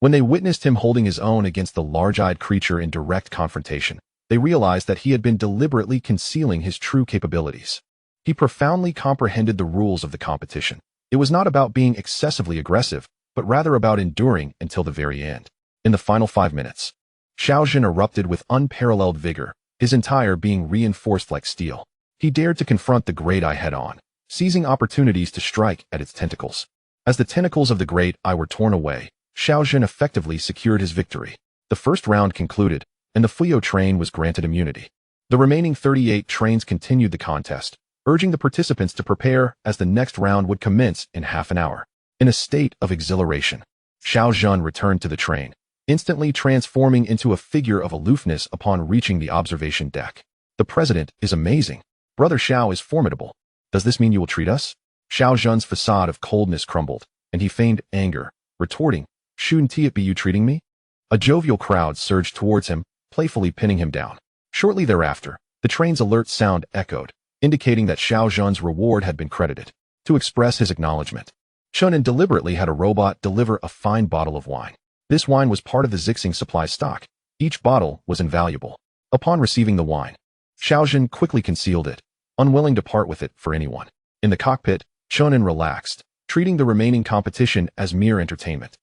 Speaker 1: when they witnessed him holding his own against the large-eyed creature in direct confrontation, they realized that he had been deliberately concealing his true capabilities. He profoundly comprehended the rules of the competition. It was not about being excessively aggressive, but rather about enduring until the very end. In the final 5 minutes, Xiaozhan erupted with unparalleled vigor, his entire being reinforced like steel. He dared to confront the Great Eye head-on, seizing opportunities to strike at its tentacles. As the tentacles of the Great Eye were torn away, Xiaozhan effectively secured his victory. The first round concluded, and the Fuyao train was granted immunity. The remaining 38 trains continued the contest, urging the participants to prepare as the next round would commence in half an hour. In a state of exhilaration, Xiaozhan returned to the train, instantly transforming into a figure of aloofness upon reaching the observation deck. "The president is amazing. Brother Xiao is formidable. Does this mean you will treat us?" Xiaozhan's facade of coldness crumbled, and he feigned anger, retorting, "Shouldn't it be you treating me?" A jovial crowd surged towards him, playfully pinning him down. Shortly thereafter, the train's alert sound echoed, indicating that Xiaozhan's reward had been credited. To express his acknowledgement, Chen An deliberately had a robot deliver a fine bottle of wine. This wine was part of the Zixing supply stock. Each bottle was invaluable. Upon receiving the wine, Xiaozhan quickly concealed it, unwilling to part with it for anyone. In the cockpit, Chen An relaxed, treating the remaining competition as mere entertainment.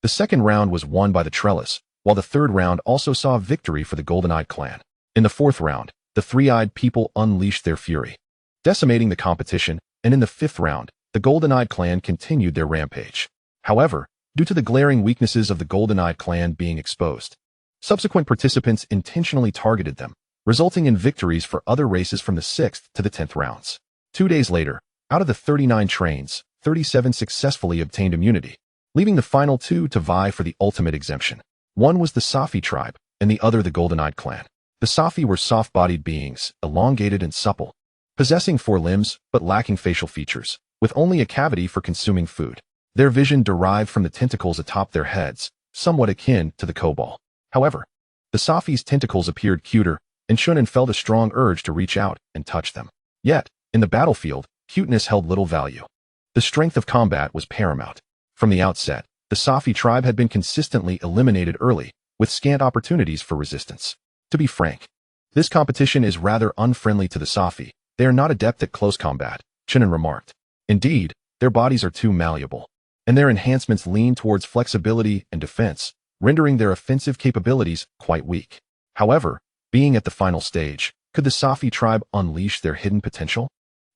Speaker 1: The second round was won by the Trellis, while the third round also saw victory for the Golden-Eyed clan. In the fourth round, the three-eyed people unleashed their fury, decimating the competition and in the 5th round, the Golden-Eyed clan continued their rampage. However, due to the glaring weaknesses of the Golden-Eyed clan being exposed, subsequent participants intentionally targeted them, resulting in victories for other races from the 6th to the 10th rounds. 2 days later, out of the 39 trains, 37 successfully obtained immunity, leaving the final 2 to vie for the ultimate exemption. One was the Safi tribe, and the other the Golden-Eyed clan. The Safi were soft-bodied beings, elongated and supple, possessing 4 limbs but lacking facial features, with only a cavity for consuming food. Their vision derived from the tentacles atop their heads, somewhat akin to the kobold. However, the Safi's tentacles appeared cuter, and Chen An felt a strong urge to reach out and touch them. Yet, in the battlefield, cuteness held little value. The strength of combat was paramount. From the outset, the Safi tribe had been consistently eliminated early, with scant opportunities for resistance. To be frank, this competition is rather unfriendly to the Safi. They are not adept at close combat, Chen An remarked. Indeed, their bodies are too malleable, and their enhancements lean towards flexibility and defense, rendering their offensive capabilities quite weak. However, being at the final stage, could the Safi tribe unleash their hidden potential?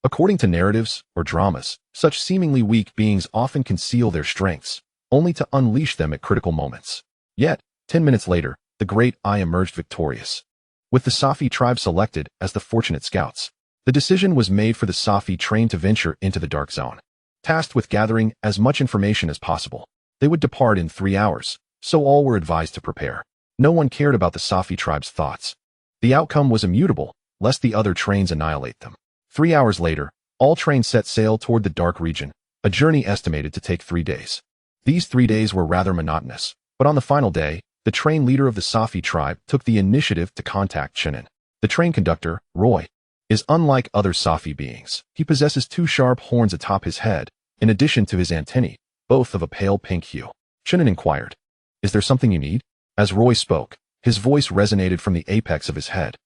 Speaker 1: According to narratives or dramas, such seemingly weak beings often conceal their strengths, only to unleash them at critical moments. Yet, 10 minutes later, the Great Eye emerged victorious. With the Safi tribe selected as the fortunate scouts, the decision was made for the Safi train to venture into the dark zone. Tasked with gathering as much information as possible, they would depart in 3 hours, so all were advised to prepare. No one cared about the Safi tribe's thoughts. The outcome was immutable, lest the other trains annihilate them. 3 hours later, all trains set sail toward the dark region, a journey estimated to take 3 days. These 3 days were rather monotonous, but on the final day, the train leader of the Safi tribe took the initiative to contact Chen An. The train conductor, Roy, is unlike other Safi beings. He possesses 2 sharp horns atop his head, in addition to his antennae, both of a pale pink hue. Chen An inquired, "Is there something you need?" As Roy spoke, his voice resonated from the apex of his head,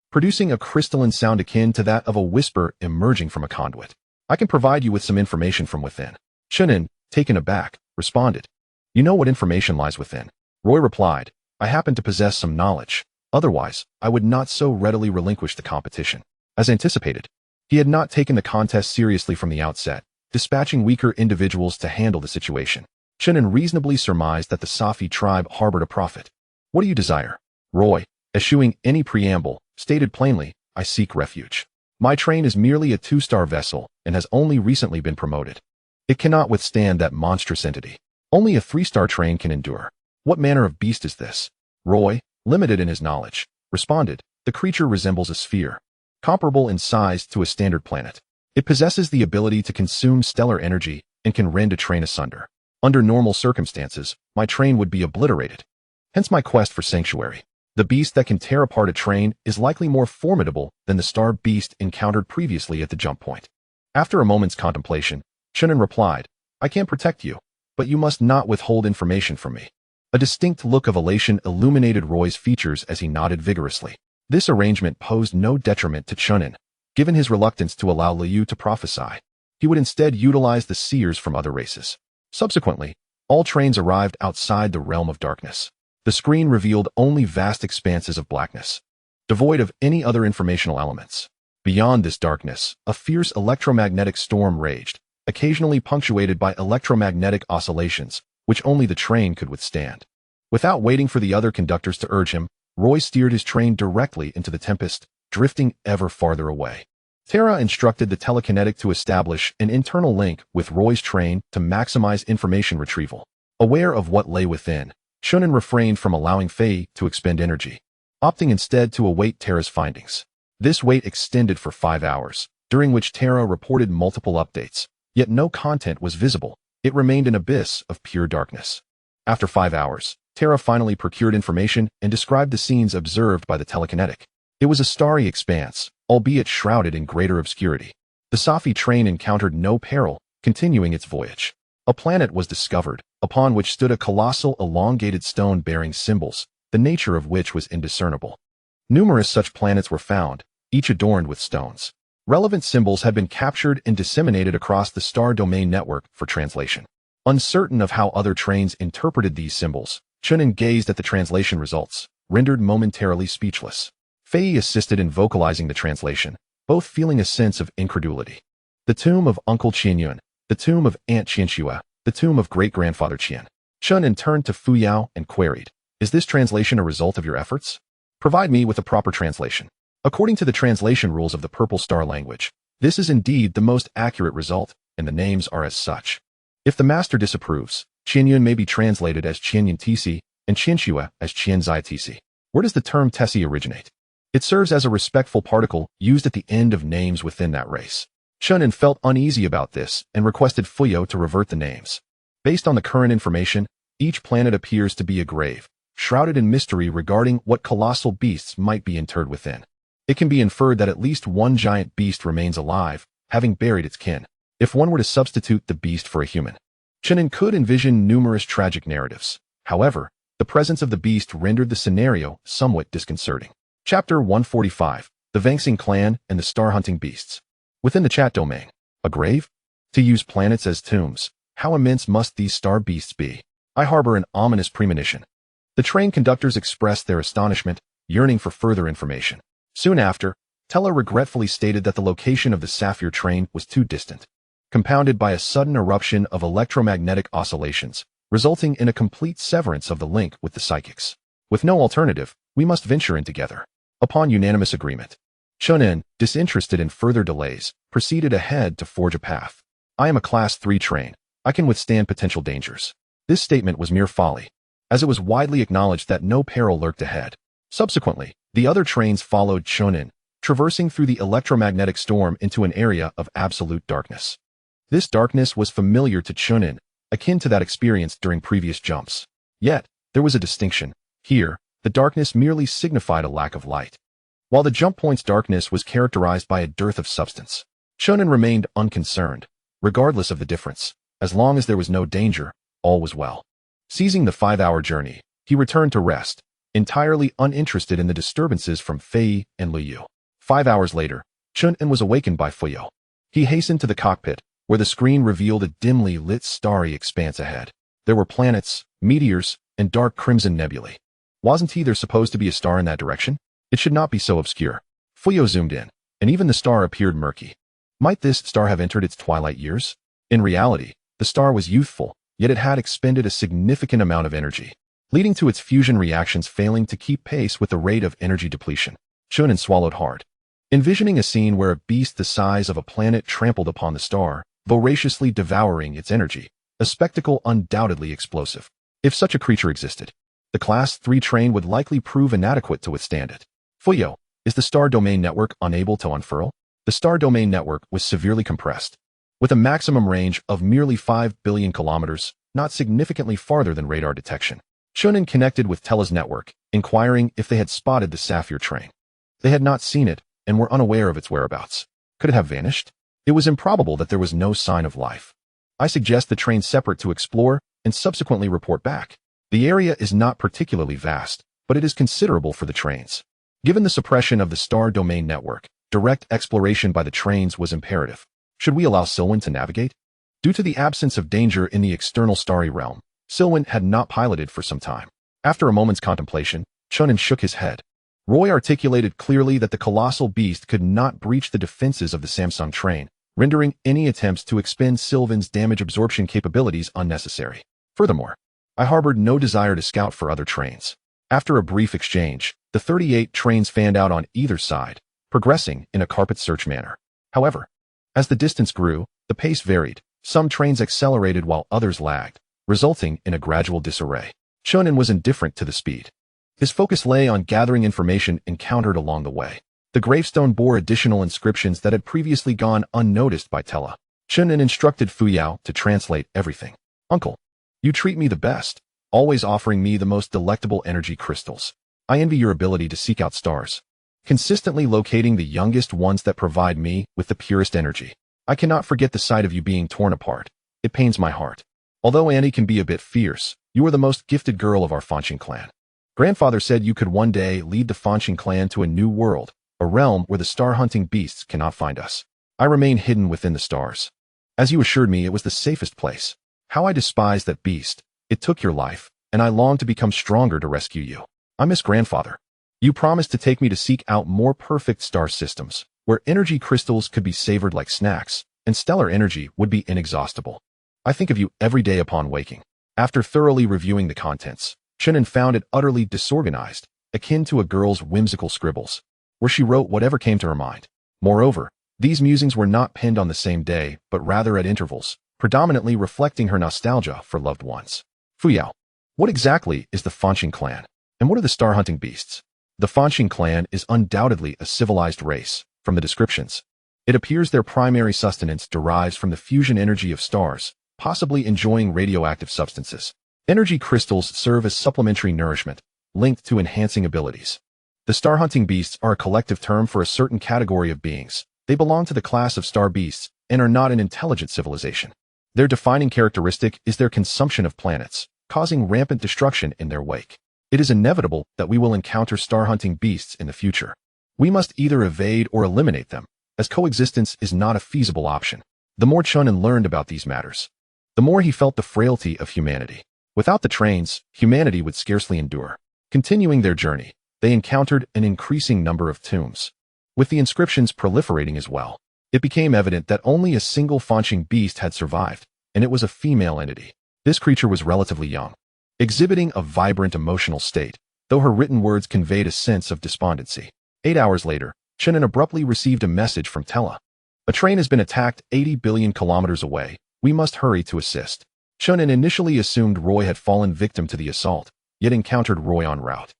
Speaker 1: producing a crystalline sound akin to that of a whisper emerging from a conduit. "I can provide you with some information from within." Chen An, taken aback, responded, "You know what information lies within?" Roy replied, "I happen to possess some knowledge. Otherwise, I would not so readily relinquish the competition." As anticipated, he had not taken the contest seriously from the outset, dispatching weaker individuals to handle the situation. Chen An reasonably surmised that the Safi tribe harbored a prophet. "What do you desire?" Roy, eschewing any preamble, stated plainly, "I seek refuge. My train is merely a 2-star vessel and has only recently been promoted. It cannot withstand that monstrous entity. Only a 3-star train can endure." "What manner of beast is this?" Roy, limited in his knowledge, responded, "The creature resembles a sphere, comparable in size to a standard planet. It possesses the ability to consume stellar energy and can rend a train asunder. Under normal circumstances, my train would be obliterated. Hence my quest for sanctuary. The beast that can tear apart a train is likely more formidable than the star beast encountered previously at the jump point." After a moment's contemplation, Chen An replied, "I can protect you, but you must not withhold information from me." A distinct look of elation illuminated Roy's features as he nodded vigorously. This arrangement posed no detriment to Chen An, given his reluctance to allow Liu to prophesy. He would instead utilize the seers from other races. Subsequently, all trains arrived outside the realm of darkness. The screen revealed only vast expanses of blackness, devoid of any other informational elements. Beyond this darkness, a fierce electromagnetic storm raged, occasionally punctuated by electromagnetic oscillations, which only the train could withstand. Without waiting for the other conductors to urge him, Roy steered his train directly into the tempest, drifting ever farther away. Terra instructed the telekinetic to establish an internal link with Roy's train to maximize information retrieval. Aware of what lay within, Chen An refrained from allowing Fei to expend energy, opting instead to await Terra's findings. This wait extended for 5 hours, during which Terra reported multiple updates, yet no content was visible. It remained an abyss of pure darkness. After 5 hours, Terra finally procured information and described the scenes observed by the telekinetic. It was a starry expanse, albeit shrouded in greater obscurity. The Safi train encountered no peril, continuing its voyage. A planet was discovered, upon which stood a colossal elongated stone bearing symbols, the nature of which was indiscernible. Numerous such planets were found, each adorned with stones. Relevant symbols had been captured and disseminated across the star domain network for translation. Uncertain of how other trains interpreted these symbols, Chen An gazed at the translation results, rendered momentarily speechless. Fei assisted in vocalizing the translation, both feeling a sense of incredulity. The tomb of Uncle Qianyuan, the tomb of Aunt Qianxue, the tomb of great-grandfather Qian. Chen An turned to Fuyao and queried, "Is this translation a result of your efforts? Provide me with a proper translation." According to the translation rules of the Purple Star language, this is indeed the most accurate result, and the names are as such. If the master disapproves, Qianyuan may be translated as Qianyuan Tisi and Qianxue as Qianzai Tisi. Where does the term Tesi originate? It serves as a respectful particle used at the end of names within that race. Chen An felt uneasy about this and requested Fuyao to revert the names. Based on the current information, each planet appears to be a grave, shrouded in mystery regarding what colossal beasts might be interred within. It can be inferred that at least one giant beast remains alive, having buried its kin. If one were to substitute the beast for a human, Chen An could envision numerous tragic narratives. However, the presence of the beast rendered the scenario somewhat disconcerting. Chapter 145, The Vanxing Clan and the Star-Hunting Beasts. Within the chat domain, a grave? To use planets as tombs, how immense must these star beasts be? I harbor an ominous premonition. The train conductors expressed their astonishment, yearning for further information. Soon after, Tella regretfully stated that the location of the Sapphire train was too distant, compounded by a sudden eruption of electromagnetic oscillations, resulting in a complete severance of the link with the psychics. With no alternative, we must venture in together. Upon unanimous agreement, Chen An, disinterested in further delays, proceeded ahead to forge a path. I am a Class 3 train. I can withstand potential dangers. This statement was mere folly, as it was widely acknowledged that no peril lurked ahead. Subsequently, the other trains followed Chen An, traversing through the electromagnetic storm into an area of absolute darkness. This darkness was familiar to Chen An, akin to that experienced during previous jumps. Yet, there was a distinction. Here, the darkness merely signified a lack of light, while the jump point's darkness was characterized by a dearth of substance. Chen An remained unconcerned, regardless of the difference. As long as there was no danger, all was well. Seizing the 5-hour journey, he returned to rest, entirely uninterested in the disturbances from Fei and Liu. 5 hours later, Chen An was awakened by Fuyao. He hastened to the cockpit, where the screen revealed a dimly lit starry expanse ahead. There were planets, meteors, and dark crimson nebulae. Wasn't there supposed to be a star in that direction? It should not be so obscure. Fuyao zoomed in, and even the star appeared murky. Might this star have entered its twilight years? In reality, the star was youthful, yet it had expended a significant amount of energy, leading to its fusion reactions failing to keep pace with the rate of energy depletion. Chen An swallowed hard, envisioning a scene where a beast the size of a planet trampled upon the star, voraciously devouring its energy, a spectacle undoubtedly explosive. If such a creature existed, the Class 3 train would likely prove inadequate to withstand it. Fuyao, is the star domain network unable to unfurl? The star domain network was severely compressed, with a maximum range of merely 5 billion kilometers, not significantly farther than radar detection. Chen An connected with Tella's network, inquiring if they had spotted the Sapphire train. They had not seen it and were unaware of its whereabouts. Could it have vanished? It was improbable that there was no sign of life. I suggest the train separate to explore and subsequently report back. The area is not particularly vast, but it is considerable for the trains. Given the suppression of the star domain network, direct exploration by the trains was imperative. Should we allow Silwen to navigate? Due to the absence of danger in the external starry realm, Silwen had not piloted for some time. After a moment's contemplation, Chen An shook his head. Roy articulated clearly that the colossal beast could not breach the defenses of the Samsung train, rendering any attempts to expend Sylvan's damage absorption capabilities unnecessary. Furthermore, I harbored no desire to scout for other trains. After a brief exchange, the 38 trains fanned out on either side, progressing in a carpet search manner. However, as the distance grew, the pace varied. Some trains accelerated while others lagged, resulting in a gradual disarray. Chen An was indifferent to the speed. His focus lay on gathering information encountered along the way. The gravestone bore additional inscriptions that had previously gone unnoticed by Tella. Chen An instructed Fuyao to translate everything. "Uncle, you treat me the best, always offering me the most delectable energy crystals. I envy your ability to seek out stars, consistently locating the youngest ones that provide me with the purest energy. I cannot forget the sight of you being torn apart. It pains my heart. Although Annie can be a bit fierce, you are the most gifted girl of our Fanqing clan. Grandfather said you could one day lead the Fanqing clan to a new world, a realm where the star-hunting beasts cannot find us. I remain hidden within the stars. As you assured me, it was the safest place. How I despise that beast. It took your life, and I long to become stronger to rescue you. I miss Grandfather. You promised to take me to seek out more perfect star systems, where energy crystals could be savored like snacks. and stellar energy would be inexhaustible. I think of you every day upon waking. After thoroughly reviewing the contents, Chen An found it utterly disorganized, akin to a girl's whimsical scribbles, where she wrote whatever came to her mind. Moreover, these musings were not penned on the same day, but rather at intervals, predominantly reflecting her nostalgia for loved ones. Fuyao. What exactly is the Fanxing clan? And what are the star-hunting beasts? The Fanxing clan is undoubtedly a civilized race, from the descriptions. It appears their primary sustenance derives from the fusion energy of stars, possibly enjoying radioactive substances. Energy crystals serve as supplementary nourishment, linked to enhancing abilities. The star-hunting beasts are a collective term for a certain category of beings. They belong to the class of star beasts and are not an intelligent civilization. Their defining characteristic is their consumption of planets, causing rampant destruction in their wake. It is inevitable that we will encounter star-hunting beasts in the future. We must either evade or eliminate them, as coexistence is not a feasible option. The more Chen An learned about these matters, the more he felt the frailty of humanity. Without the trains, humanity would scarcely endure. Continuing their journey, they encountered an increasing number of tombs. With the inscriptions proliferating as well, it became evident that only a single Fanxing beast had survived, and it was a female entity. This creature was relatively young, exhibiting a vibrant emotional state, though her written words conveyed a sense of despondency. 8 hours later, Chen An abruptly received a message from Tella. A train has been attacked 80 billion kilometers away. We must hurry to assist. Chen An initially assumed Roy had fallen victim to the assault, yet encountered Roy en route.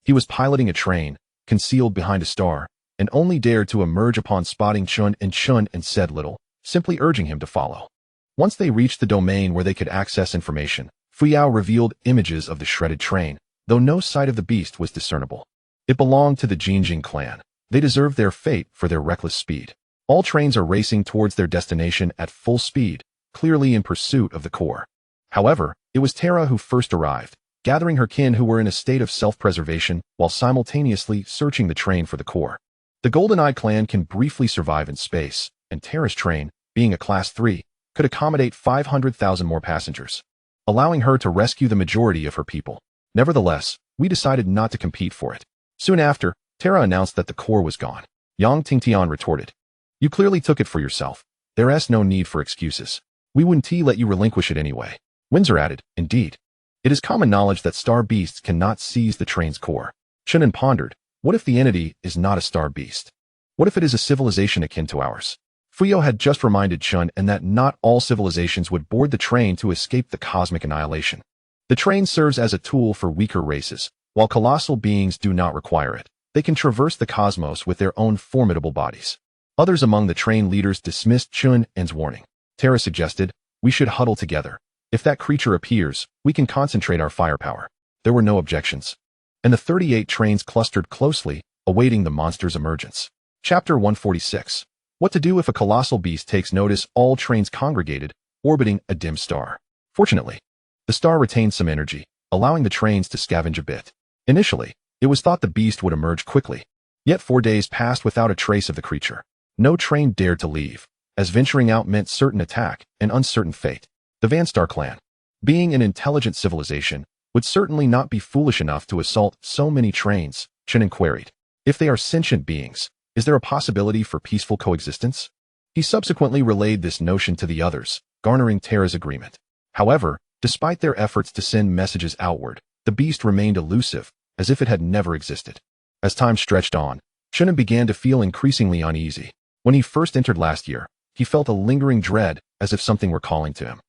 Speaker 1: He was piloting a train, concealed behind a star, and only dared to emerge upon spotting Chen An said little, simply urging him to follow. Once they reached the domain where they could access information, Fuyao revealed images of the shredded train, though no sight of the beast was discernible. It belonged to the Jinjing clan. They deserved their fate for their reckless speed. All trains are racing towards their destination at full speed, clearly in pursuit of the core. However, it was Terra who first arrived, gathering her kin who were in a state of self-preservation while simultaneously searching the train for the core. The Golden-Eye clan can briefly survive in space, and Terra's train, being a Class 3, could accommodate 500,000 more passengers, allowing her to rescue the majority of her people. Nevertheless, we decided not to compete for it. Soon after, Terra announced that the core was gone. Yang Tingtian retorted, "You clearly took it for yourself. There's no need for excuses. We wouldn't let you relinquish it anyway." Windsor added, "Indeed. It is common knowledge that star beasts cannot seize the train's core." Chen An pondered, what if the entity is not a star beast? What if it is a civilization akin to ours? Fuyao had just reminded Chen An that not all civilizations would board the train to escape the cosmic annihilation. The train serves as a tool for weaker races, while colossal beings do not require it. They can traverse the cosmos with their own formidable bodies. Others among the train leaders dismissed Chen An's warning. Terra suggested, "We should huddle together. If that creature appears, we can concentrate our firepower." There were no objections, and the 38 trains clustered closely, awaiting the monster's emergence. Chapter 146. What to do if a colossal beast takes notice. All trains congregated, orbiting a dim star. Fortunately, the star retained some energy, allowing the trains to scavenge a bit. Initially, it was thought the beast would emerge quickly. Yet 4 days passed without a trace of the creature. No train dared to leave, as venturing out meant certain attack and uncertain fate. The Vanstar clan, being an intelligent civilization, would certainly not be foolish enough to assault so many trains. Chen An queried, "If they are sentient beings, is there a possibility for peaceful coexistence?" He subsequently relayed this notion to the others, garnering Terra's agreement. However, despite their efforts to send messages outward, the beast remained elusive, as if it had never existed. As time stretched on, Chen An began to feel increasingly uneasy. When he first entered last year, he felt a lingering dread, as if something were calling to him.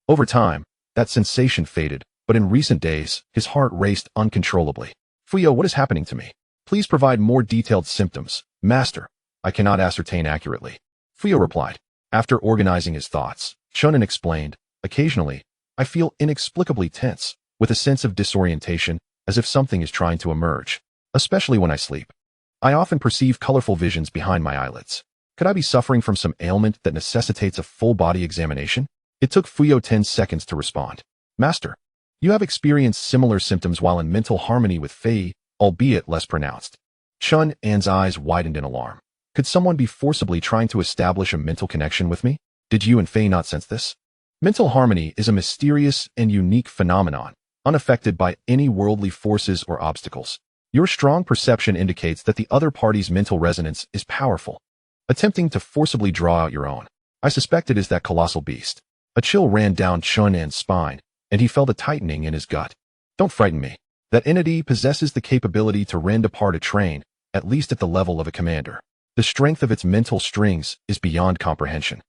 Speaker 1: Over time, that sensation faded, but in recent days, his heart raced uncontrollably. "Fuyao, what is happening to me? Please provide more detailed symptoms, Master. I cannot ascertain accurately." Fuyao replied. After organizing his thoughts, Chen An explained, "Occasionally, I feel inexplicably tense, with a sense of disorientation, as if something is trying to emerge, especially when I sleep. I often perceive colorful visions behind my eyelids. Could I be suffering from some ailment that necessitates a full-body examination?" It took Fuyao 10 seconds to respond. "Master, you have experienced similar symptoms while in mental harmony with Fei, albeit less pronounced." Chen An's eyes widened in alarm. Could someone be forcibly trying to establish a mental connection with me? Did you and Fei not sense this? Mental harmony is a mysterious and unique phenomenon, unaffected by any worldly forces or obstacles. Your strong perception indicates that the other party's mental resonance is powerful. Attempting to forcibly draw out your own, I suspect it is that colossal beast. A chill ran down Chen An's spine, and he felt a tightening in his gut. Don't frighten me. That entity possesses the capability to rend apart a train, at least at the level of a commander. The strength of its mental strings is beyond comprehension.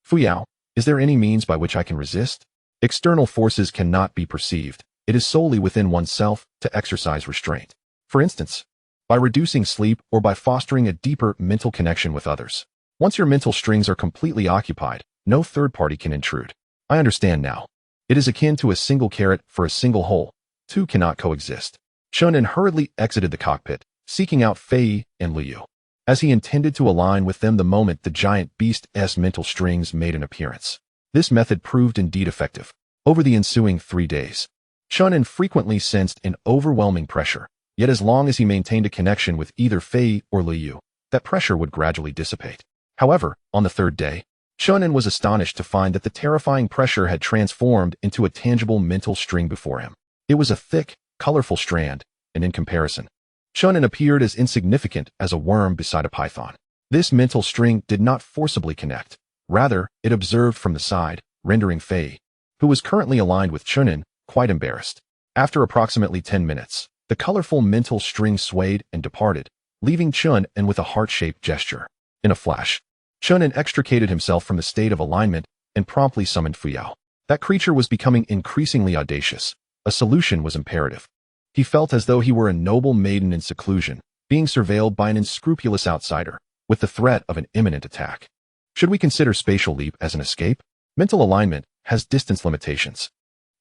Speaker 1: Fuyao, is there any means by which I can resist? External forces cannot be perceived. It is solely within oneself to exercise restraint. For instance, by reducing sleep or by fostering a deeper mental connection with others. Once your mental strings are completely occupied, no third party can intrude. I understand now. It is akin to a single carrot for a single hole. Two cannot coexist. Chen An hurriedly exited the cockpit, seeking out Fei and Liu, as he intended to align with them the moment the giant beast's mental strings made an appearance. This method proved indeed effective. Over the ensuing 3 days, Chen An frequently sensed an overwhelming pressure, yet as long as he maintained a connection with either Fei or Liu, that pressure would gradually dissipate. However, on the 3rd day, Chen An was astonished to find that the terrifying pressure had transformed into a tangible mental string before him. It was a thick, colorful strand, and in comparison, Chen An appeared as insignificant as a worm beside a python. This mental string did not forcibly connect. Rather, it observed from the side, rendering Fei, who was currently aligned with Chen An, quite embarrassed. After approximately 10 minutes, the colorful mental string swayed and departed, leaving Chen An with a heart-shaped gesture. In a flash, Chen An extricated himself from the state of alignment and promptly summoned Fuyao. That creature was becoming increasingly audacious. A solution was imperative. He felt as though he were a noble maiden in seclusion, being surveilled by an unscrupulous outsider, with the threat of an imminent attack. Should we consider spatial leap as an escape? Mental alignment has distance limitations.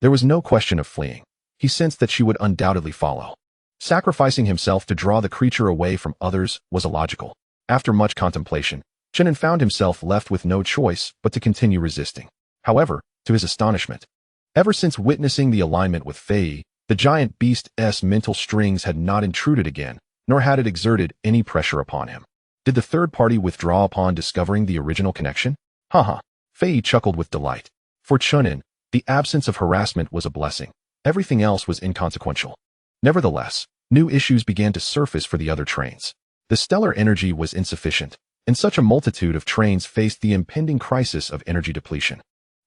Speaker 1: There was no question of fleeing. He sensed that she would undoubtedly follow. Sacrificing himself to draw the creature away from others was illogical. After much contemplation, Chen An found himself left with no choice but to continue resisting. However, to his astonishment, ever since witnessing the alignment with Fei, the giant beast's mental strings had not intruded again, nor had it exerted any pressure upon him. Did the third party withdraw upon discovering the original connection? Haha. Fei chuckled with delight. For Chen An, the absence of harassment was a blessing. Everything else was inconsequential. Nevertheless, new issues began to surface for the other trains. The stellar energy was insufficient, and such a multitude of trains faced the impending crisis of energy depletion.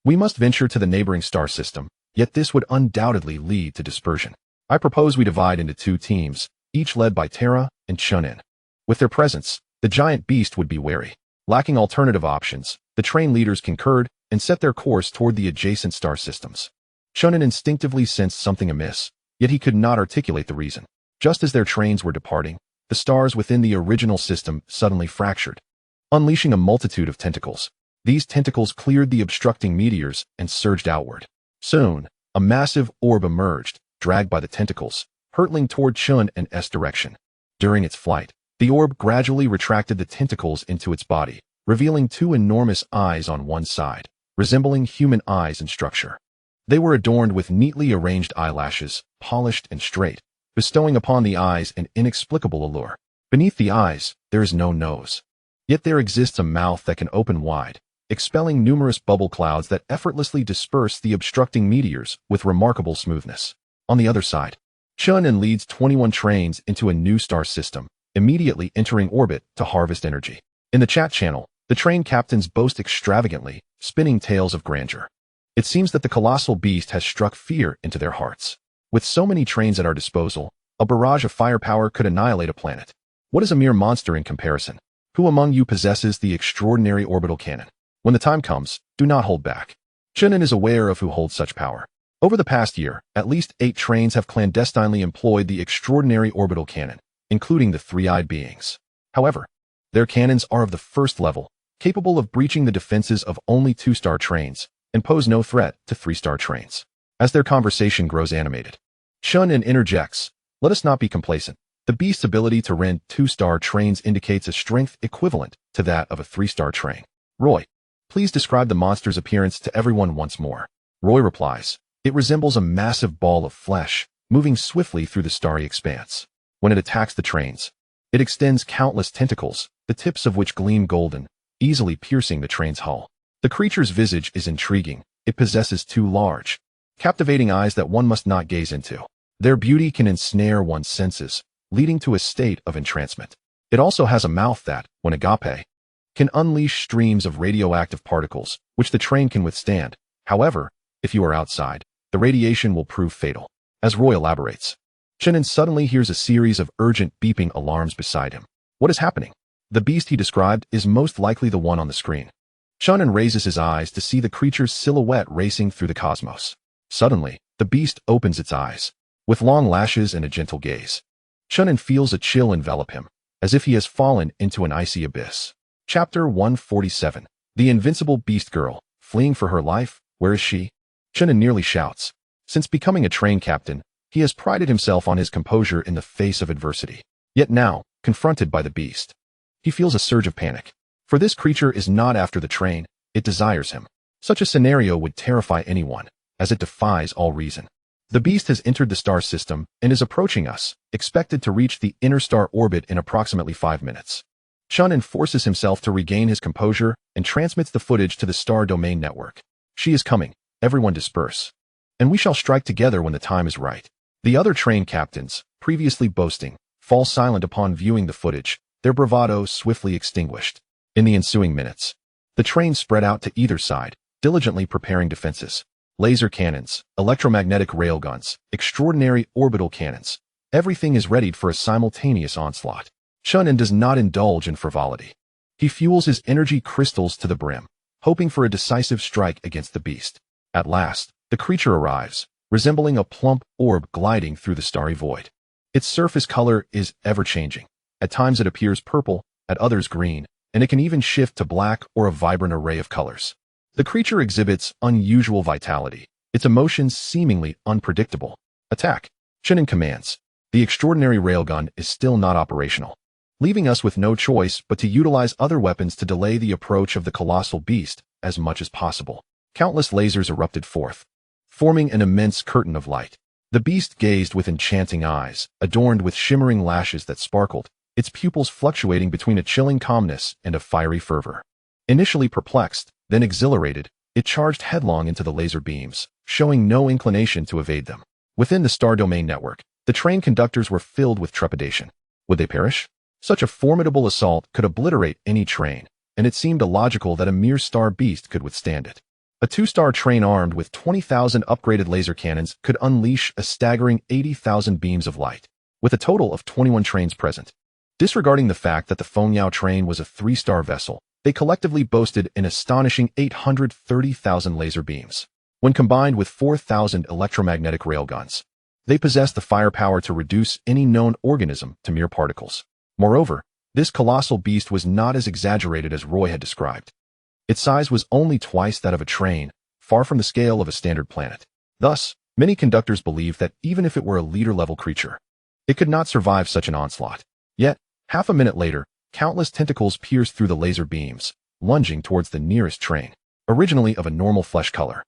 Speaker 1: We must venture to the neighboring star system, yet this would undoubtedly lead to dispersion. I propose we divide into 2 teams, each led by Terra and Chen An. With their presence, the giant beast would be wary. Lacking alternative options, the train leaders concurred and set their course toward the adjacent star systems. Chen An instinctively sensed something amiss, yet he could not articulate the reason. Just as their trains were departing, the stars within the original system suddenly fractured, unleashing a multitude of tentacles. These tentacles cleared the obstructing meteors and surged outward. Soon, a massive orb emerged, dragged by the tentacles, hurtling toward Chen An's direction. During its flight, the orb gradually retracted the tentacles into its body, revealing 2 enormous eyes on one side, resembling human eyes in structure. They were adorned with neatly arranged eyelashes, polished and straight, bestowing upon the eyes an inexplicable allure. Beneath the eyes, there is no nose. Yet there exists a mouth that can open wide, expelling numerous bubble clouds that effortlessly disperse the obstructing meteors with remarkable smoothness. On the other side, Chen An leads 21 trains into a new star system, immediately entering orbit to harvest energy. In the chat channel, the train captains boast extravagantly, spinning tales of grandeur. It seems that the colossal beast has struck fear into their hearts. With so many trains at our disposal, a barrage of firepower could annihilate a planet. What is a mere monster in comparison? Who among you possesses the extraordinary orbital cannon? When the time comes, do not hold back. Chen An is aware of who holds such power. Over the past year, at least 8 trains have clandestinely employed the extraordinary orbital cannon, including the 3-eyed beings. However, their cannons are of the first level, capable of breaching the defenses of only 2-star trains, and pose no threat to 3-star trains. As their conversation grows animated, Chen An interjects, "Let us not be complacent. The beast's ability to rend 2-star trains indicates a strength equivalent to that of a 3-star train. Roy, please describe the monster's appearance to everyone once more." Roy replies, "It resembles a massive ball of flesh, moving swiftly through the starry expanse. When it attacks the trains, it extends countless tentacles, the tips of which gleam golden, easily piercing the train's hull. The creature's visage is intriguing. It possesses 2 large, captivating eyes that one must not gaze into. Their beauty can ensnare one's senses, leading to a state of entrancement. It also has a mouth that, when agape, can unleash streams of radioactive particles, which the train can withstand. However, if you are outside, the radiation will prove fatal. As Roy elaborates, Chen An suddenly hears a series of urgent beeping alarms beside him. What is happening? The beast he described is most likely the one on the screen. Chen An raises his eyes to see the creature's silhouette racing through the cosmos. Suddenly, the beast opens its eyes. With long lashes and a gentle gaze, Chen An feels a chill envelop him, as if he has fallen into an icy abyss. Chapter 147. The Invincible Beast Girl, fleeing for her life, where is she? Chen An nearly shouts. Since becoming a train captain, he has prided himself on his composure in the face of adversity. Yet now, confronted by the beast, he feels a surge of panic. For this creature is not after the train, it desires him. Such a scenario would terrify anyone, as it defies all reason. The beast has entered the star system and is approaching us, expected to reach the inner star orbit in approximately 5 minutes. Chen An forces himself to regain his composure and transmits the footage to the star domain network. She is coming, everyone disperse. And we shall strike together when the time is right. The other train captains, previously boasting, fall silent upon viewing the footage, their bravado swiftly extinguished. In the ensuing minutes, the train spread out to either side, diligently preparing defenses. Laser cannons, electromagnetic railguns, extraordinary orbital cannons. Everything is readied for a simultaneous onslaught. Chen An does not indulge in frivolity. He fuels his energy crystals to the brim, hoping for a decisive strike against the beast. At last, the creature arrives, resembling a plump orb gliding through the starry void. Its surface color is ever-changing. At times it appears purple, at others green, and it can even shift to black or a vibrant array of colors. The creature exhibits unusual vitality, its emotions seemingly unpredictable. Attack! Chen An commands. The extraordinary railgun is still not operational, leaving us with no choice but to utilize other weapons to delay the approach of the colossal beast as much as possible. Countless lasers erupted forth, forming an immense curtain of light. The beast gazed with enchanting eyes, adorned with shimmering lashes that sparkled, its pupils fluctuating between a chilling calmness and a fiery fervor. Initially perplexed, then exhilarated, it charged headlong into the laser beams, showing no inclination to evade them. Within the star domain network, the train conductors were filled with trepidation. Would they perish? Such a formidable assault could obliterate any train, and it seemed illogical that a mere star beast could withstand it. A 2-star train armed with 20,000 upgraded laser cannons could unleash a staggering 80,000 beams of light, with a total of 21 trains present. Disregarding the fact that the Fuyao train was a 3-star vessel, they collectively boasted an astonishing 830,000 laser beams. When combined with 4,000 electromagnetic railguns, they possessed the firepower to reduce any known organism to mere particles. Moreover, this colossal beast was not as exaggerated as Roy had described. Its size was only twice that of a train, far from the scale of a standard planet. Thus, many conductors believed that even if it were a leader-level creature, it could not survive such an onslaught. Yet, half a minute later, countless tentacles pierced through the laser beams, lunging towards the nearest train, originally of a normal flesh color.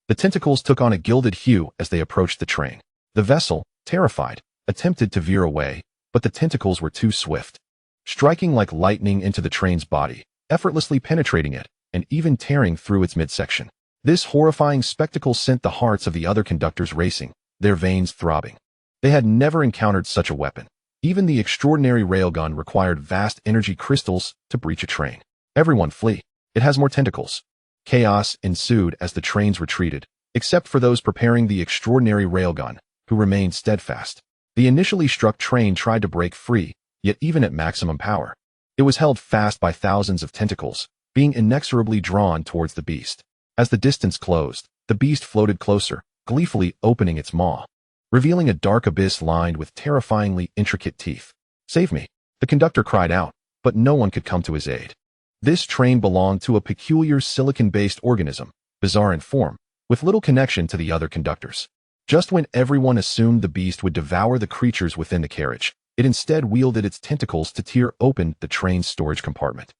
Speaker 1: The tentacles took on a gilded hue as they approached the train. The vessel, terrified, attempted to veer away, but the tentacles were too swift, striking like lightning into the train's body, effortlessly penetrating it, and even tearing through its midsection. This horrifying spectacle sent the hearts of the other conductors racing, their veins throbbing. They had never encountered such a weapon. Even the extraordinary railgun required vast energy crystals to breach a train. Everyone flee. It has more tentacles. Chaos ensued as the trains retreated, except for those preparing the extraordinary railgun, who remained steadfast. The initially struck train tried to break free, yet even at maximum power, it was held fast by thousands of tentacles, being inexorably drawn towards the beast. As the distance closed, the beast floated closer, gleefully opening its maw, revealing a dark abyss lined with terrifyingly intricate teeth. "Save me!" the conductor cried out, but no one could come to his aid. This train belonged to a peculiar silicon-based organism, bizarre in form, with little connection to the other conductors. Just when everyone assumed the beast would devour the creatures within the carriage, it instead wielded its tentacles to tear open the train's storage compartment,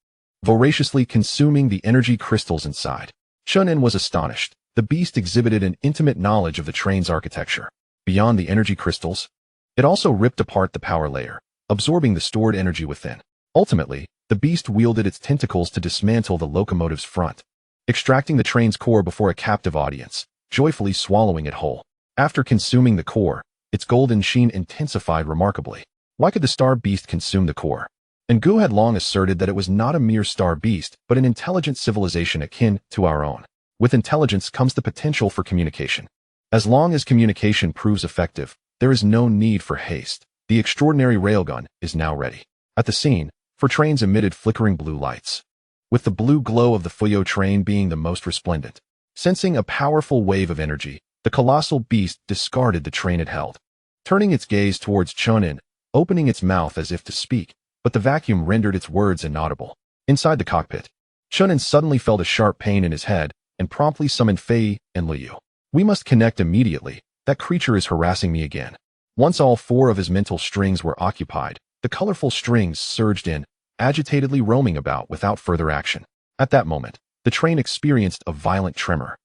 Speaker 1: voraciously consuming the energy crystals inside. Chen An was astonished. The beast exhibited an intimate knowledge of the train's architecture. Beyond the energy crystals, it also ripped apart the power layer, absorbing the stored energy within. Ultimately, the beast wielded its tentacles to dismantle the locomotive's front, extracting the train's core before a captive audience, joyfully swallowing it whole. After consuming the core, its golden sheen intensified remarkably. Why could the star beast consume the core? Ngu had long asserted that it was not a mere star beast, but an intelligent civilization akin to our own. With intelligence comes the potential for communication. As long as communication proves effective, there is no need for haste. The extraordinary railgun is now ready. At the scene, four trains emitted flickering blue lights, with the blue glow of the Fuyao train being the most resplendent. Sensing a powerful wave of energy, the colossal beast discarded the train it held, turning its gaze towards Chen An, opening its mouth as if to speak, but the vacuum rendered its words inaudible. Inside the cockpit, Chen An suddenly felt a sharp pain in his head and promptly summoned Fei and Liu. We must connect immediately. That creature is harassing me again. Once all four of his mental strings were occupied, the colorful strings surged in, agitatedly roaming about without further action. At that moment, the train experienced a violent tremor.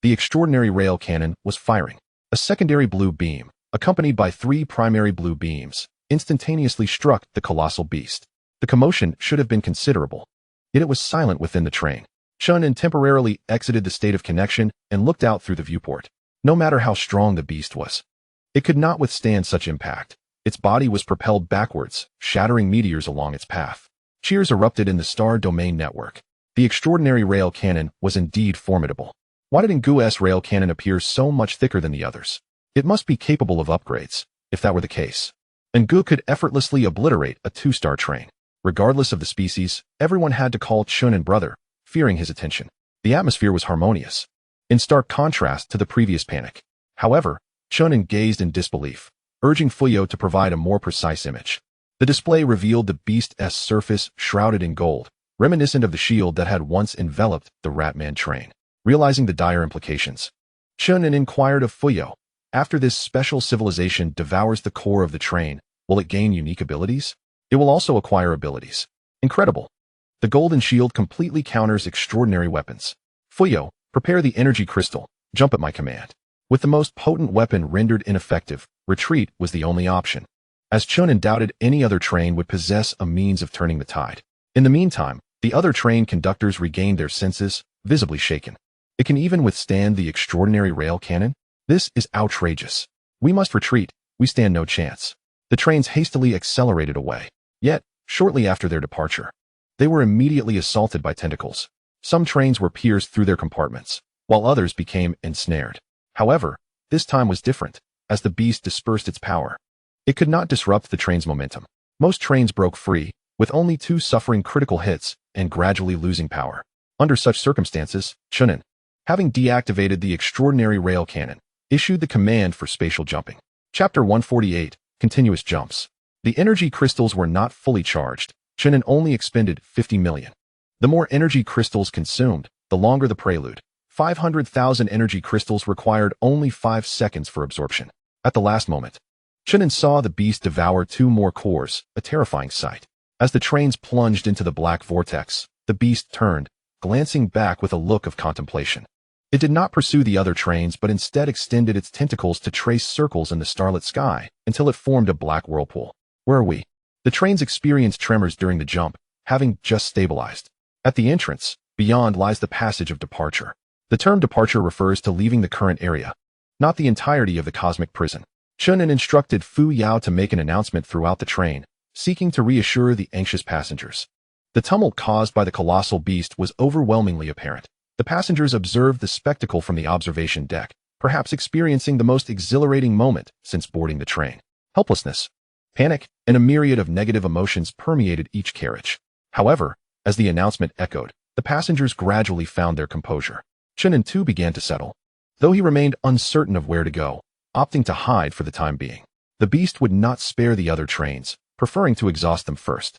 Speaker 1: The extraordinary rail cannon was firing. A secondary blue beam, accompanied by three primary blue beams, instantaneously struck the colossal beast. The commotion should have been considerable, yet it was silent within the train. Chen An temporarily exited the state of connection and looked out through the viewport. No matter how strong the beast was, it could not withstand such impact. Its body was propelled backwards, shattering meteors along its path. Cheers erupted in the star domain network. The extraordinary rail cannon was indeed formidable. Why did Ngu's rail cannon appear so much thicker than the others? It must be capable of upgrades, if that were the case. Ngu could effortlessly obliterate a two-star train. Regardless of the species, everyone had to call Chen An brother, fearing his attention. The atmosphere was harmonious, in stark contrast to the previous panic. However, Chen An gazed in disbelief, urging Fuyao to provide a more precise image. The display revealed the beast's surface shrouded in gold, reminiscent of the shield that had once enveloped the Ratman train. Realizing the dire implications, Chen An inquired of Fuyao, after this special civilization devours the core of the train, will it gain unique abilities? It will also acquire abilities. Incredible. The golden shield completely counters extraordinary weapons. Fuyao, prepare the energy crystal, jump at my command. With the most potent weapon rendered ineffective, retreat was the only option, as Chen An doubted any other train would possess a means of turning the tide. In the meantime, the other train conductors regained their senses, visibly shaken. It can even withstand the extraordinary rail cannon? This is outrageous. We must retreat. We stand no chance. The trains hastily accelerated away. Yet, shortly after their departure, they were immediately assaulted by tentacles. Some trains were pierced through their compartments, while others became ensnared. However, this time was different, as the beast dispersed its power. It could not disrupt the train's momentum. Most trains broke free, with only two suffering critical hits and gradually losing power. Under such circumstances, Chen An, having deactivated the extraordinary rail cannon, issued the command for spatial jumping. Chapter 148, Continuous Jumps. The energy crystals were not fully charged. Chen An only expended 50 million. The more energy crystals consumed, the longer the prelude. 500,000 energy crystals required only 5 seconds for absorption. At the last moment, Chen An saw the beast devour 2 more cores, a terrifying sight. As the trains plunged into the black vortex, the beast turned, glancing back with a look of contemplation. It did not pursue the other trains but instead extended its tentacles to trace circles in the starlit sky until it formed a black whirlpool. Where are we? The trains experienced tremors during the jump, having just stabilized. At the entrance, beyond lies the passage of departure. The term departure refers to leaving the current area, not the entirety of the cosmic prison. Chen An instructed Fuyao to make an announcement throughout the train, seeking to reassure the anxious passengers. The tumult caused by the colossal beast was overwhelmingly apparent. The passengers observed the spectacle from the observation deck, perhaps experiencing the most exhilarating moment since boarding the train. Helplessness, panic, and a myriad of negative emotions permeated each carriage. However, as the announcement echoed, the passengers gradually found their composure. Chen An too began to settle, though he remained uncertain of where to go, opting to hide for the time being. The beast would not spare the other trains, preferring to exhaust them first.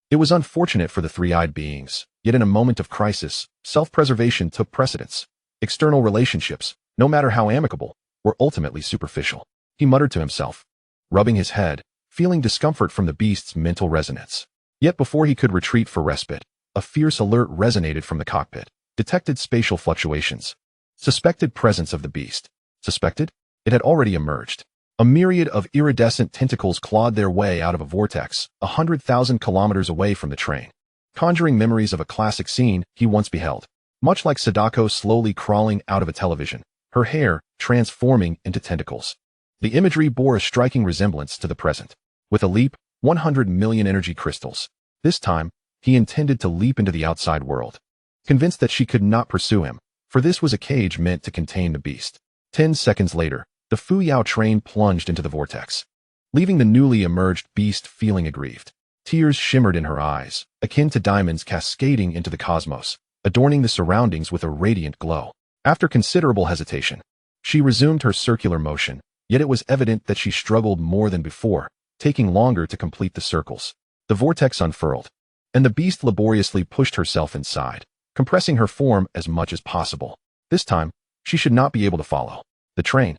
Speaker 1: It was unfortunate for the three-eyed beings, yet in a moment of crisis, self-preservation took precedence. External relationships, no matter how amicable, were ultimately superficial. He muttered to himself, rubbing his head, feeling discomfort from the beast's mental resonance. Yet before he could retreat for respite, a fierce alert resonated from the cockpit. Detected spatial fluctuations. Suspected presence of the beast. Suspected? It had already emerged. A myriad of iridescent tentacles clawed their way out of a vortex, 100,000 kilometers away from the train, conjuring memories of a classic scene he once beheld. Much like Sadako slowly crawling out of a television, her hair transforming into tentacles. The imagery bore a striking resemblance to the present. With a leap, 100 million energy crystals, This time, he intended to leap into the outside world. Convinced that she could not pursue him, for this was a cage meant to contain the beast. 10 seconds later, the Fuyao train plunged into the vortex, leaving the newly emerged beast feeling aggrieved. Tears shimmered in her eyes, akin to diamonds cascading into the cosmos, adorning the surroundings with a radiant glow. After considerable hesitation, she resumed her circular motion, yet it was evident that she struggled more than before, taking longer to complete the circles. The vortex unfurled, and the beast laboriously pushed herself inside, compressing her form as much as possible. This time, she should not be able to follow. The train,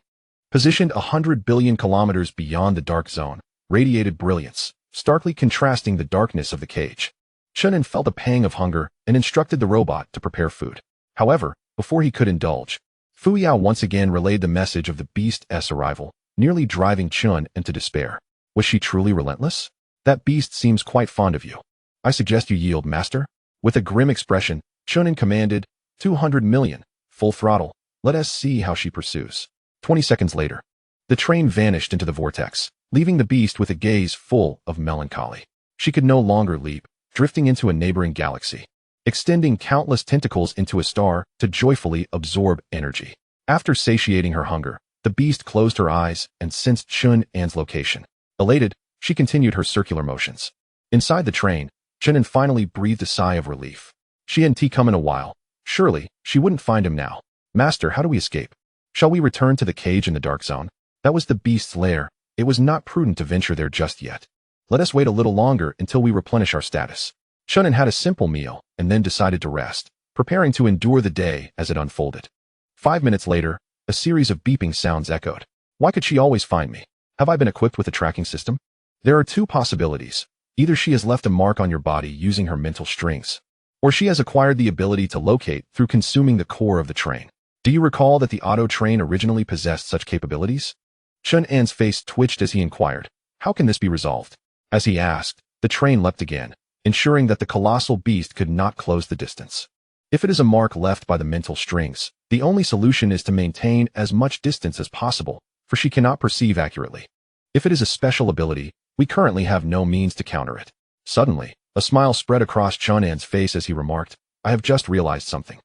Speaker 1: positioned 100 billion kilometers beyond the dark zone, radiated brilliance, starkly contrasting the darkness of the cage. Chen An felt a pang of hunger and instructed the robot to prepare food. However, before he could indulge, Fuyao once again relayed the message of the beast's arrival, nearly driving Chen into despair. Was she truly relentless? That beast seems quite fond of you. I suggest you yield, master. With a grim expression, Chen An commanded, 200 million, full throttle. Let us see how she pursues. 20 seconds later, the train vanished into the vortex, leaving the beast with a gaze full of melancholy. She could no longer leap, drifting into a neighboring galaxy, extending countless tentacles into a star to joyfully absorb energy. After satiating her hunger, the beast closed her eyes and sensed Chen An's location. Elated, she continued her circular motions. Inside the train, Chen An finally breathed a sigh of relief. She hadn't come in a while. Surely, she wouldn't find him now. Master, how do we escape? Shall we return to the cage in the dark zone? That was the beast's lair. It was not prudent to venture there just yet. Let us wait a little longer until we replenish our status. Chen An had a simple meal and then decided to rest, preparing to endure the day as it unfolded. 5 minutes later, a series of beeping sounds echoed. Why could she always find me? Have I been equipped with a tracking system? There are two possibilities. Either she has left a mark on your body using her mental strings, or she has acquired the ability to locate through consuming the core of the train. Do you recall that the auto train originally possessed such capabilities? Chen An's face twitched as he inquired, how can this be resolved? As he asked, the train leapt again, ensuring that the colossal beast could not close the distance. If it is a mark left by the mental strings, the only solution is to maintain as much distance as possible, for she cannot perceive accurately. If it is a special ability, we currently have no means to counter it. Suddenly, a smile spread across Chen An's face as he remarked, I have just realized something.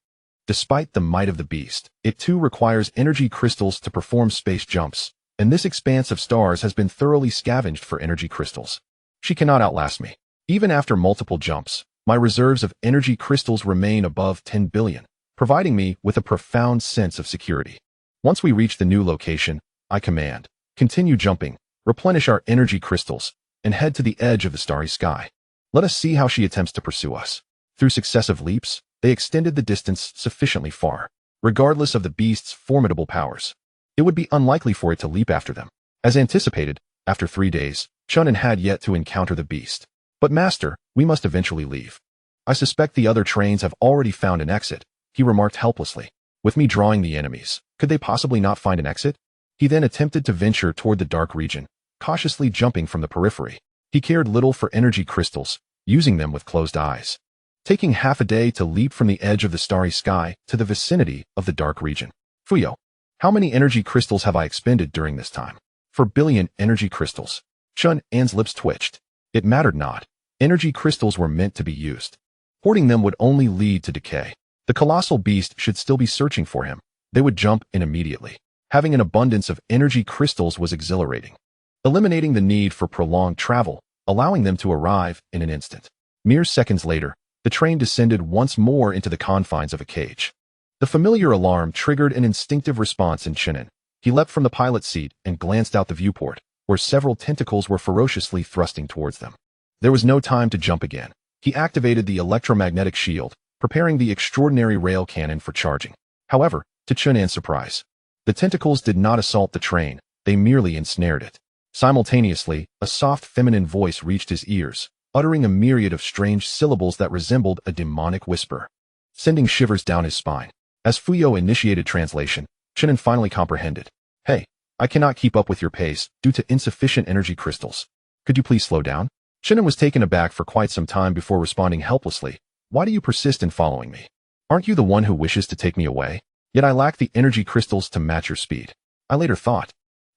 Speaker 1: Despite the might of the beast, it too requires energy crystals to perform space jumps, and this expanse of stars has been thoroughly scavenged for energy crystals. She cannot outlast me. Even after multiple jumps, my reserves of energy crystals remain above 10 billion, providing me with a profound sense of security. Once we reach the new location, I command, continue jumping, replenish our energy crystals, and head to the edge of the starry sky. Let us see how she attempts to pursue us. Through successive leaps, they extended the distance sufficiently far. Regardless of the beast's formidable powers, it would be unlikely for it to leap after them. As anticipated, after 3 days, Chen An had yet to encounter the beast. But master, we must eventually leave. I suspect the other trains have already found an exit, he remarked helplessly. With me drawing the enemies, could they possibly not find an exit? He then attempted to venture toward the dark region, cautiously jumping from the periphery. He cared little for energy crystals, using them with closed eyes, taking half a day to leap from the edge of the starry sky to the vicinity of the dark region. Fuyao, how many energy crystals have I expended during this time? 4 billion energy crystals. Chen An's lips twitched. It mattered not. Energy crystals were meant to be used. Hoarding them would only lead to decay. The colossal beast should still be searching for him. They would jump in immediately. Having an abundance of energy crystals was exhilarating, eliminating the need for prolonged travel, allowing them to arrive in an instant. Mere seconds later, the train descended once more into the confines of a cage. The familiar alarm triggered an instinctive response in Chen An. He leapt from the pilot's seat and glanced out the viewport, where several tentacles were ferociously thrusting towards them. There was no time to jump again. He activated the electromagnetic shield, preparing the extraordinary rail cannon for charging. However, to Chen An's surprise, the tentacles did not assault the train, they merely ensnared it. Simultaneously, a soft feminine voice reached his ears, uttering a myriad of strange syllables that resembled a demonic whisper, sending shivers down his spine. As Fuyao initiated translation, Chen An finally comprehended. Hey, I cannot keep up with your pace due to insufficient energy crystals. Could you please slow down? Chen An was taken aback for quite some time before responding helplessly. Why do you persist in following me? Aren't you the one who wishes to take me away? Yet I lack the energy crystals to match your speed. I later thought,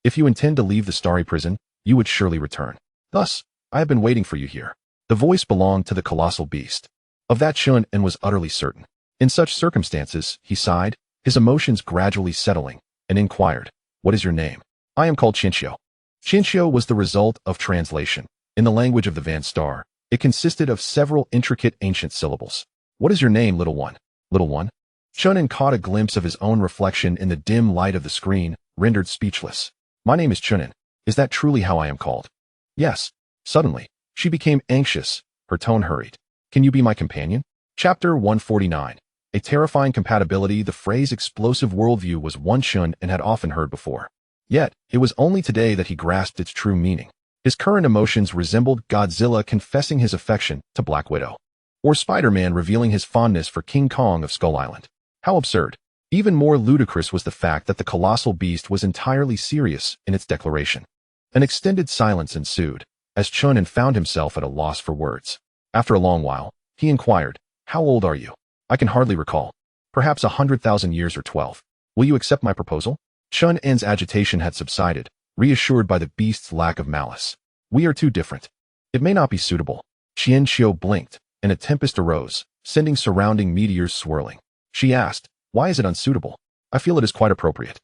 Speaker 1: if you intend to leave the starry prison, you would surely return. Thus, I have been waiting for you here. The voice belonged to the colossal beast. Of that Chen An was utterly certain. In such circumstances, he sighed, his emotions gradually settling, and inquired, "What is your name?" "I am called Qianxiu." Qianxiu was the result of translation. In the language of the Van Star, it consisted of several intricate ancient syllables. "What is your name, little one?" "Little one?" Chen An caught a glimpse of his own reflection in the dim light of the screen, rendered speechless. "My name is Chen An. Is that truly how I am called?" "Yes." Suddenly, she became anxious, her tone hurried. "Can you be my companion?" Chapter 149. A terrifying compatibility. The phrase explosive worldview was one Chen An had often heard before. Yet, it was only today that he grasped its true meaning. His current emotions resembled Godzilla confessing his affection to Black Widow, or Spider-Man revealing his fondness for King Kong of Skull Island. How absurd. Even more ludicrous was the fact that the colossal beast was entirely serious in its declaration. An extended silence ensued, as Chen An found himself at a loss for words. After a long while, he inquired, "How old are you?" "I can hardly recall. Perhaps 100,000 years or 12. Will you accept my proposal?" Chen An's agitation had subsided, reassured by the beast's lack of malice. "We are too different. It may not be suitable." Qianxiu blinked, and a tempest arose, sending surrounding meteors swirling. She asked, "Why is it unsuitable?" "I feel it is quite appropriate.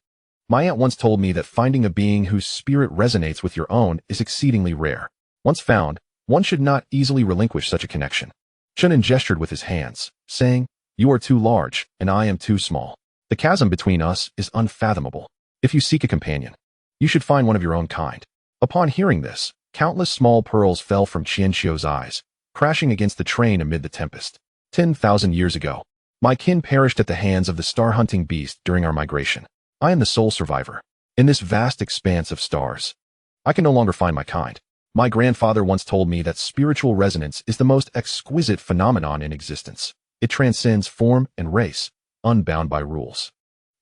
Speaker 1: My aunt once told me that finding a being whose spirit resonates with your own is exceedingly rare. Once found, one should not easily relinquish such a connection." Chen An gestured with his hands, saying, "You are too large, and I am too small. The chasm between us is unfathomable. If you seek a companion, you should find one of your own kind." Upon hearing this, countless small pearls fell from Qianxiu's eyes, crashing against the train amid the tempest. 10,000 years ago, my kin perished at the hands of the star-hunting beast during our migration. I am the sole survivor. In this vast expanse of stars, I can no longer find my kind. My grandfather once told me that spiritual resonance is the most exquisite phenomenon in existence. It transcends form and race, unbound by rules.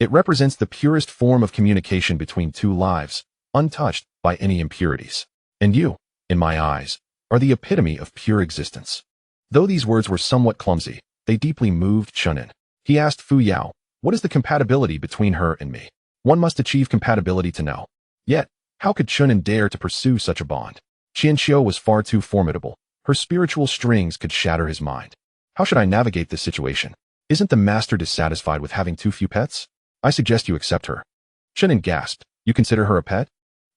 Speaker 1: It represents the purest form of communication between two lives, untouched by any impurities. And you, in my eyes, are the epitome of pure existence. Though these words were somewhat clumsy, they deeply moved Chen An. He asked Fuyao, "What is the compatibility between her and me?" One must achieve compatibility to know. Yet, how could Chen An dare to pursue such a bond? Qianxiu was far too formidable. Her spiritual strings could shatter his mind. How should I navigate this situation? Isn't the master dissatisfied with having too few pets? I suggest you accept her. Chen An gasped. You consider her a pet?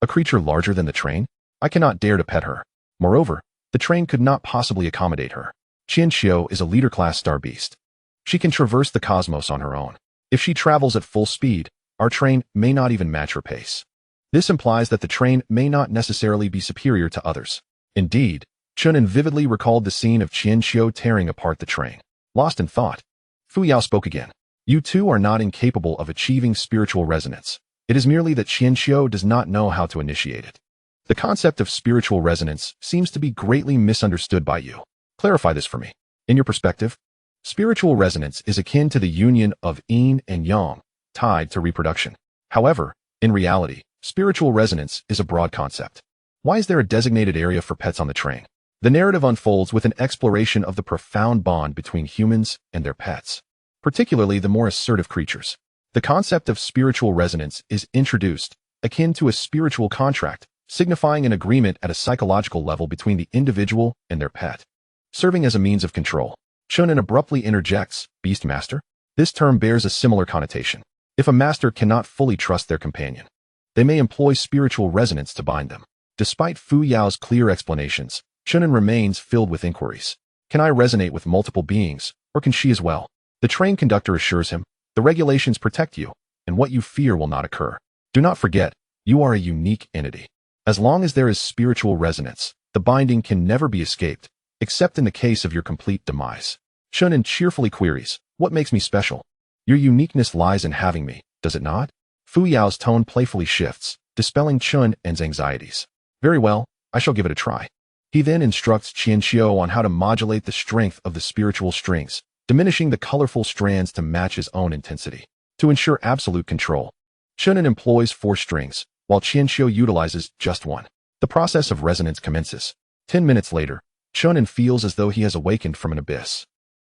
Speaker 1: A creature larger than the train? I cannot dare to pet her. Moreover, the train could not possibly accommodate her. Qianxiu is a leader-class star beast. She can traverse the cosmos on her own. If she travels at full speed, our train may not even match her pace. This implies that the train may not necessarily be superior to others. Indeed, Chen An vividly recalled the scene of Qianxiu tearing apart the train. Lost in thought, Fuyao spoke again. You two are not incapable of achieving spiritual resonance. It is merely that Qianxiu does not know how to initiate it. The concept of spiritual resonance seems to be greatly misunderstood by you. Clarify this for me. In your perspective, spiritual resonance is akin to the union of yin and yang, tied to reproduction. However, in reality, spiritual resonance is a broad concept. Why is there a designated area for pets on the train? The narrative unfolds with an exploration of the profound bond between humans and their pets, particularly the more assertive creatures. The concept of spiritual resonance is introduced, akin to a spiritual contract, signifying an agreement at a psychological level between the individual and their pet, serving as a means of control. Chen An abruptly interjects, Beastmaster? This term bears a similar connotation. If a master cannot fully trust their companion, they may employ spiritual resonance to bind them. Despite Fuyao's clear explanations, Chen An remains filled with inquiries. Can I resonate with multiple beings, or can she as well? The train conductor assures him, the regulations protect you, and what you fear will not occur. Do not forget, you are a unique entity. As long as there is spiritual resonance, the binding can never be escaped, except in the case of your complete demise. Chen An cheerfully queries, what makes me special? Your uniqueness lies in having me, does it not? Fuyao's tone playfully shifts, dispelling Chen An's anxieties. Very well, I shall give it a try. He then instructs Qianxiu on how to modulate the strength of the spiritual strings, diminishing the colorful strands to match his own intensity. To ensure absolute control, Chen An employs 4 strings, while Qianxiu utilizes just 1. The process of resonance commences. 10 minutes later, Chen An feels as though he has awakened from an abyss.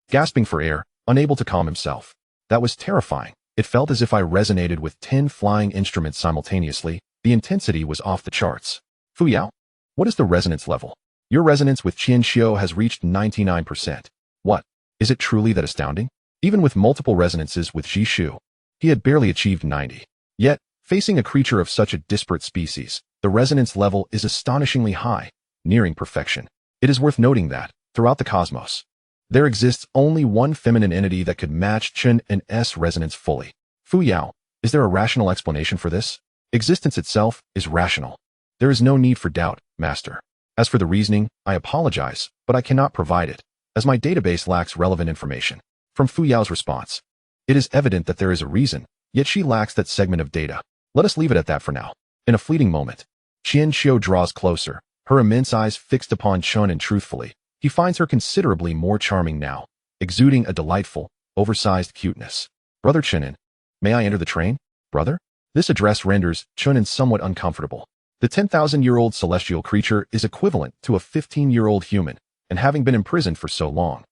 Speaker 1: Gasping for air, unable to calm himself. That was terrifying. It felt as if I resonated with 10 flying instruments simultaneously. The intensity was off the charts. Fuyao, what is the resonance level? Your resonance with Qian Xiu has reached 99%. What? Is it truly that astounding? Even with multiple resonances with Ji Shu, he had barely achieved 90. Yet, facing a creature of such a disparate species, the resonance level is astonishingly high, nearing perfection. It is worth noting that, throughout the cosmos, there exists only one feminine entity that could match Chen An's resonance fully. Fuyao, is there a rational explanation for this? Existence itself is rational. There is no need for doubt, Master. As for the reasoning, I apologize, but I cannot provide it, as my database lacks relevant information. From Fuyao's response, it is evident that there is a reason, yet she lacks that segment of data. Let us leave it at that for now. In a fleeting moment, Qian Xiu draws closer, her immense eyes fixed upon Chen An truthfully. He finds her considerably more charming now, exuding a delightful, oversized cuteness. Brother Chen An, may I enter the train? Brother? This address renders Chen An somewhat uncomfortable. The 10,000-year-old celestial creature is equivalent to a 15-year-old human, and having been imprisoned for so long,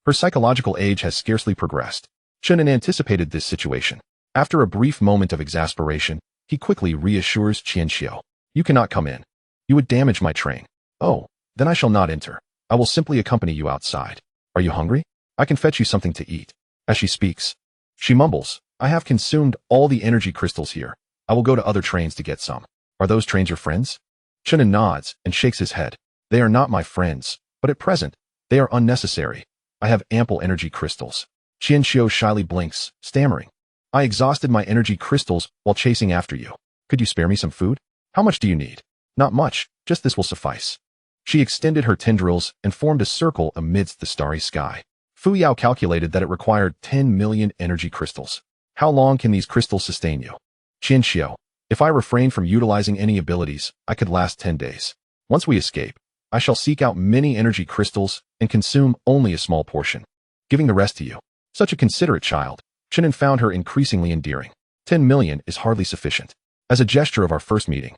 Speaker 1: her psychological age has scarcely progressed. Chen An anticipated this situation. After a brief moment of exasperation, he quickly reassures Qian Xiu. You cannot come in. You would damage my train. Oh, then I shall not enter. I will simply accompany you outside. Are you hungry? I can fetch you something to eat. As she speaks, she mumbles, I have consumed all the energy crystals here. I will go to other trains to get some. Are those trains your friends? Chen An nods and shakes his head. They are not my friends, but at present, they are unnecessary. I have ample energy crystals. Qian Xiu shyly blinks, stammering. I exhausted my energy crystals while chasing after you. Could you spare me some food? How much do you need? Not much, just this will suffice. She extended her tendrils and formed a circle amidst the starry sky. Fuyao calculated that it required 10 million energy crystals. How long can these crystals sustain you? Qian Xiu, if I refrain from utilizing any abilities, I could last 10 days. Once we escape, I shall seek out many energy crystals and consume only a small portion, giving the rest to you. Such a considerate child. Chen An found her increasingly endearing. 10 million is hardly sufficient. As a gesture of our first meeting,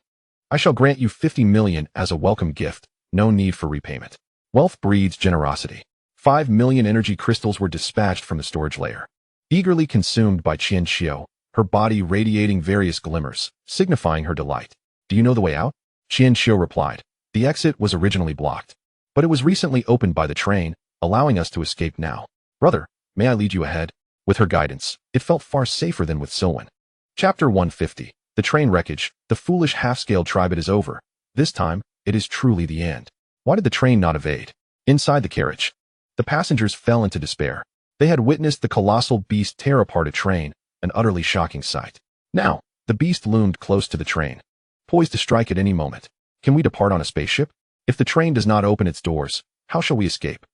Speaker 1: I shall grant you 50 million as a welcome gift. No need for repayment. Wealth breeds generosity. 5 million energy crystals were dispatched from the storage layer, eagerly consumed by Qian Xiu, her body radiating various glimmers, signifying her delight. Do you know the way out? Qian Xiu replied. The exit was originally blocked, but it was recently opened by the train, allowing us to escape now. Brother, may I lead you ahead? With her guidance, it felt far safer than with Silwen. Chapter 150. The train wreckage. The foolish half-scaled tribe. It is over. This time, it is truly the end. Why did the train not evade? Inside the carriage, the passengers fell into despair. They had witnessed the colossal beast tear apart a train, an utterly shocking sight. Now, the beast loomed close to the train, poised to strike at any moment. Can we depart on a spaceship? If the train does not open its doors, how shall we escape?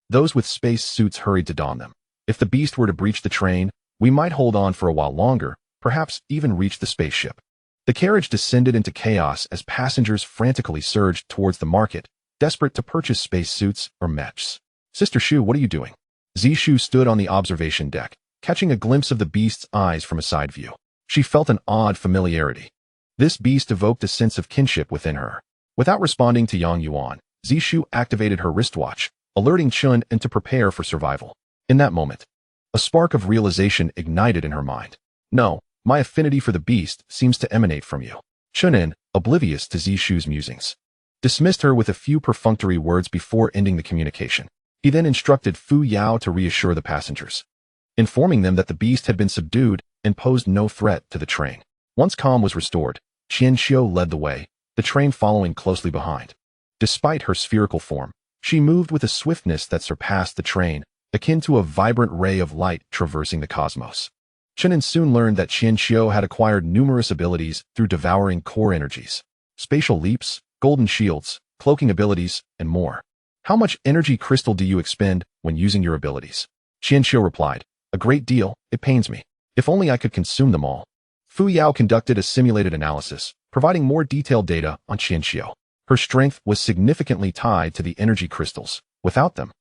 Speaker 1: Those with space suits hurried to don them. If the beast were to breach the train, we might hold on for a while longer, perhaps even reach the spaceship. The carriage descended into chaos as passengers frantically surged towards the market, desperate to purchase spacesuits or mechs. Sister Shu, what are you doing? Zishu stood on the observation deck, catching a glimpse of the beast's eyes from a side view. She felt an odd familiarity. This beast evoked a sense of kinship within her. Without responding to Yang Yuan, Zishu activated her wristwatch, alerting Chen An to prepare for survival. In that moment, a spark of realization ignited in her mind. No, my affinity for the beast seems to emanate from you. Chen An, oblivious to Zishu's musings, dismissed her with a few perfunctory words before ending the communication. He then instructed Fuyao to reassure the passengers, informing them that the beast had been subdued and posed no threat to the train. Once calm was restored, Qian Xiu led the way, the train following closely behind. Despite her spherical form, she moved with a swiftness that surpassed the train, akin to a vibrant ray of light traversing the cosmos. Chen An soon learned that Qian Xiu had acquired numerous abilities through devouring core energies, spatial leaps, golden shields, cloaking abilities, and more. How much energy crystal do you expend when using your abilities? Qian Xiu replied, a great deal, it pains me. If only I could consume them all. Fuyao conducted a simulated analysis, providing more detailed data on Qian Xiu. Her strength was significantly tied to the energy crystals. Without them,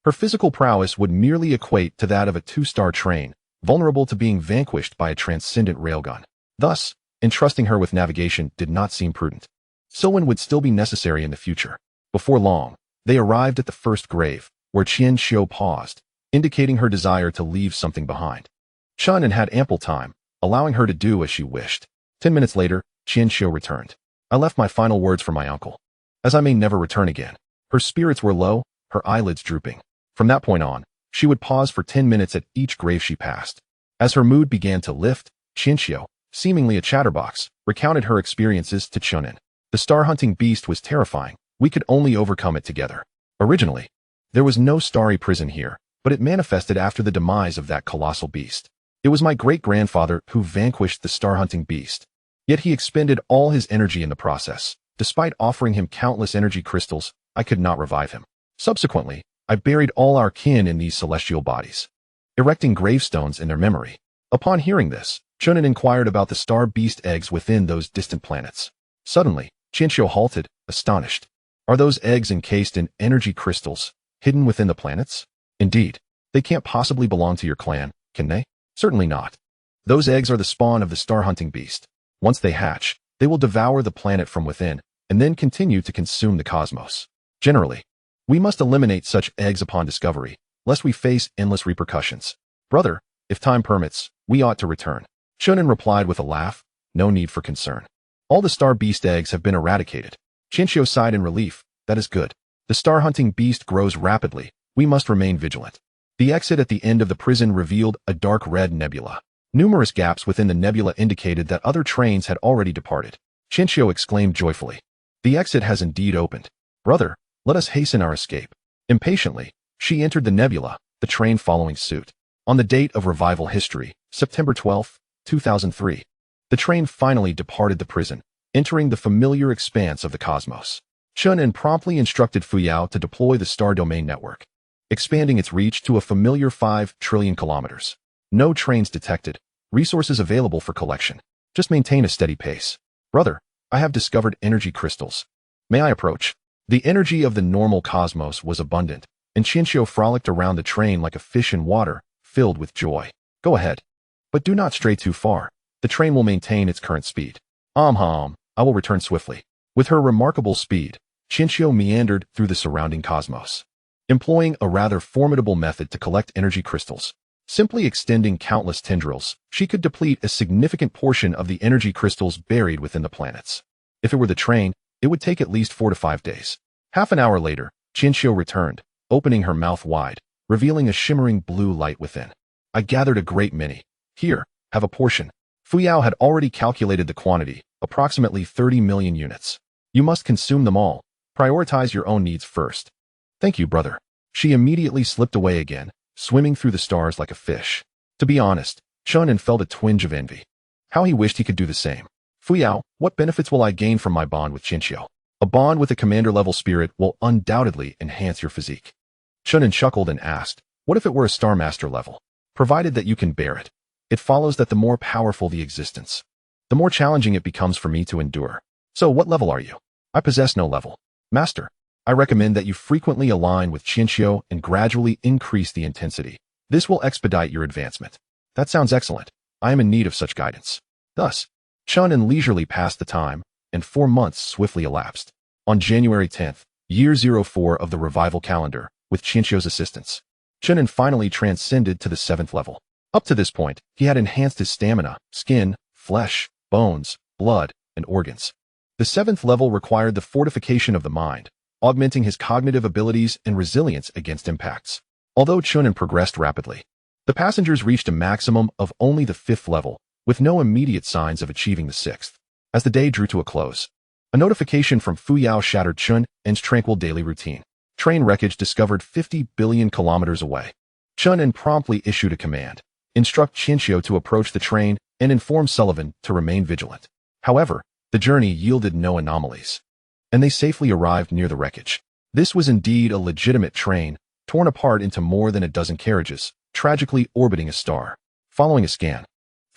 Speaker 1: her physical prowess would merely equate to that of a two-star train, vulnerable to being vanquished by a transcendent railgun. Thus, entrusting her with navigation did not seem prudent. Silwen would still be necessary in the future. Before long, they arrived at the first grave, where Qian Xiu paused, indicating her desire to leave something behind. Chen An had ample time, allowing her to do as she wished. 10 minutes later, Qian Xiu returned. I left my final words for my uncle, as I may never return again. Her spirits were low, her eyelids drooping. From that point on, she would pause for 10 minutes at each grave she passed. As her mood began to lift, Chen, seemingly a chatterbox, recounted her experiences to Chen An. The star-hunting beast was terrifying. We could only overcome it together. Originally, there was no starry prison here, but it manifested after the demise of that colossal beast. It was my great-grandfather who vanquished the star-hunting beast. Yet he expended all his energy in the process. Despite offering him countless energy crystals, I could not revive him. Subsequently, I buried all our kin in these celestial bodies, erecting gravestones in their memory. Upon hearing this, Chen An inquired about the star beast eggs within those distant planets. Suddenly, Chen halted, astonished. Are those eggs encased in energy crystals, hidden within the planets? Indeed. They can't possibly belong to your clan, can they? Certainly not. Those eggs are the spawn of the star-hunting beast. Once they hatch, they will devour the planet from within, and then continue to consume the cosmos. Generally, we must eliminate such eggs upon discovery, lest we face endless repercussions. Brother, if time permits, we ought to return. Chen An replied with a laugh, no need for concern. All the star beast eggs have been eradicated. Chen sighed in relief, that is good. The star-hunting beast grows rapidly, we must remain vigilant. The exit at the end of the prison revealed a dark red nebula. Numerous gaps within the nebula indicated that other trains had already departed. Chen exclaimed joyfully. The exit has indeed opened. Brother, let us hasten our escape. Impatiently, she entered the nebula, the train following suit. On the date of revival history, September 12, 2003, the train finally departed the prison, entering the familiar expanse of the cosmos. Chen An promptly instructed Fuyao to deploy the star domain network, expanding its reach to a familiar 5 trillion kilometers. No trains detected, resources available for collection. Just maintain a steady pace. Brother, I have discovered energy crystals. May I approach? The energy of the normal cosmos was abundant, and Chen frolicked around the train like a fish in water, filled with joy. Go ahead. But do not stray too far. The train will maintain its current speed. I will return swiftly. With her remarkable speed, Chen meandered through the surrounding cosmos, employing a rather formidable method to collect energy crystals. Simply extending countless tendrils, she could deplete a significant portion of the energy crystals buried within the planets. If it were the train, it would take at least 4 to 5 days. Half an hour later, Chen returned, opening her mouth wide, revealing a shimmering blue light within. I gathered a great many. Here, have a portion. Fuyao had already calculated the quantity, approximately 30 million units. You must consume them all. Prioritize your own needs first. Thank you, brother. She immediately slipped away again, swimming through the stars like a fish. To be honest, Chen An felt a twinge of envy. How he wished he could do the same. Fuyao, what benefits will I gain from my bond with Chen? A bond with a commander-level spirit will undoubtedly enhance your physique. Chen An chuckled and asked, what if it were a Star Master level? Provided that you can bear it. It follows that the more powerful the existence, the more challenging it becomes for me to endure. So what level are you? I possess no level. Master, I recommend that you frequently align with Chen and gradually increase the intensity. This will expedite your advancement. That sounds excellent. I am in need of such guidance. Thus, Chen An leisurely passed the time, and 4 months swiftly elapsed. On January 10th, year 04 of the revival calendar, with Chen assistance, Chen An finally transcended to the 7th level. Up to this point, he had enhanced his stamina, skin, flesh, bones, blood, and organs. The 7th level required the fortification of the mind, augmenting his cognitive abilities and resilience against impacts. Although Chen An progressed rapidly, the passengers reached a maximum of only the 5th level, with no immediate signs of achieving the 6th. As the day drew to a close, a notification from Fuyao shattered Chen An's tranquil daily routine. Train wreckage discovered 50 billion kilometers away. Chen An promptly issued a command. Instruct Chen to approach the train and inform Sullivan to remain vigilant. However, the journey yielded no anomalies, and they safely arrived near the wreckage. This was indeed a legitimate train, torn apart into more than a dozen carriages, tragically orbiting a star. Following a scan,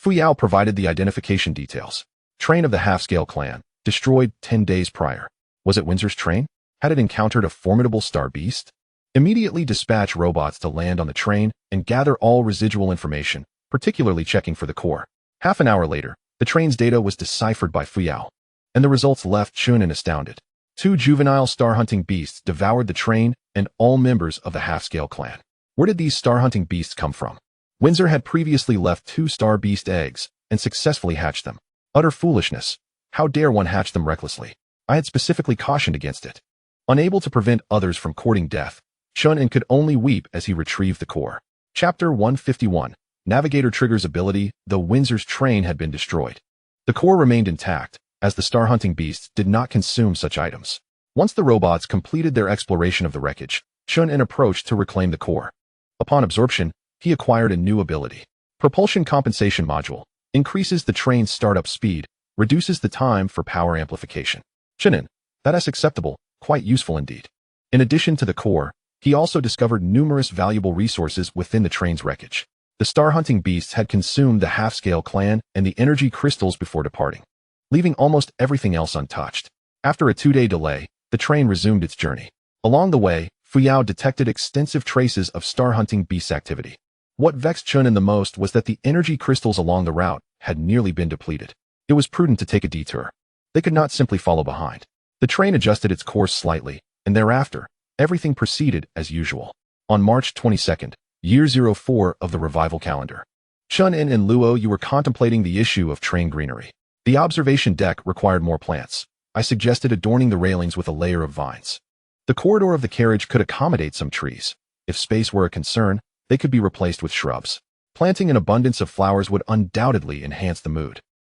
Speaker 1: Fuyao provided the identification details. Train of the half-scale clan, destroyed 10 days prior. Was it Windsor's train? Had it encountered a formidable star beast? Immediately dispatch robots to land on the train and gather all residual information, particularly checking for the core. Half an hour later, the train's data was deciphered by Fuyao, and the results left Chen An astounded. 2 juvenile star-hunting beasts devoured the train and all members of the half-scale clan. Where did these star-hunting beasts come from? Windsor had previously left 2 star beast eggs and successfully hatched them. Utter foolishness. How dare one hatch them recklessly? I had specifically cautioned against it. Unable to prevent others from courting death, Chen An could only weep as he retrieved the core. Chapter 151. Navigator triggers ability, though Windsor's train had been destroyed. The core remained intact, as the star-hunting beasts did not consume such items. Once the robots completed their exploration of the wreckage, Chen An approached to reclaim the core. Upon absorption, he acquired a new ability. Propulsion Compensation Module increases the train's startup speed, reduces the time for power amplification. Chen An, that is acceptable, quite useful indeed. In addition to the core, he also discovered numerous valuable resources within the train's wreckage. The star-hunting beasts had consumed the half-scale clan and the energy crystals before departing, leaving almost everything else untouched. After a 2-day delay, the train resumed its journey. Along the way, Fuyao detected extensive traces of star-hunting beast activity. What vexed Chen An the most was that the energy crystals along the route had nearly been depleted. It was prudent to take a detour. They could not simply follow behind. The train adjusted its course slightly, and thereafter, everything proceeded as usual. On March 22nd, Year 04 of the revival calendar. Chen An and Luo, you were contemplating the issue of train greenery. The observation deck required more plants. I suggested adorning the railings with a layer of vines. The corridor of the carriage could accommodate some trees. If space were a concern, they could be replaced with shrubs. Planting an abundance of flowers would undoubtedly enhance the mood.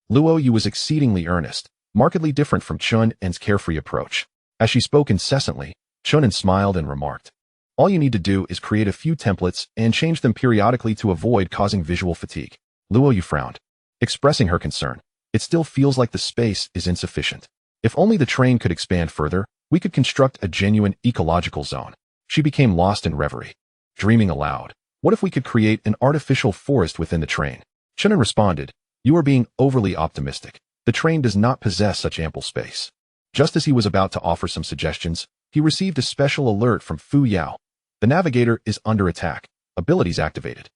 Speaker 1: Luo Yu was exceedingly earnest, markedly different from Chen An's carefree approach. As she spoke incessantly, Chen An smiled and remarked, all you need to do is create a few templates and change them periodically to avoid causing visual fatigue. Luo Yu frowned, expressing her concern. It still feels like the space is insufficient. If only the train could expand further, we could construct a genuine ecological zone. She became lost in reverie, dreaming aloud. What if we could create an artificial forest within the train? Chen An responded, you are being overly optimistic. The train does not possess such ample space. Just as he was about to offer some suggestions, he received a special alert from Fuyao. The navigator is under attack. Abilities activated.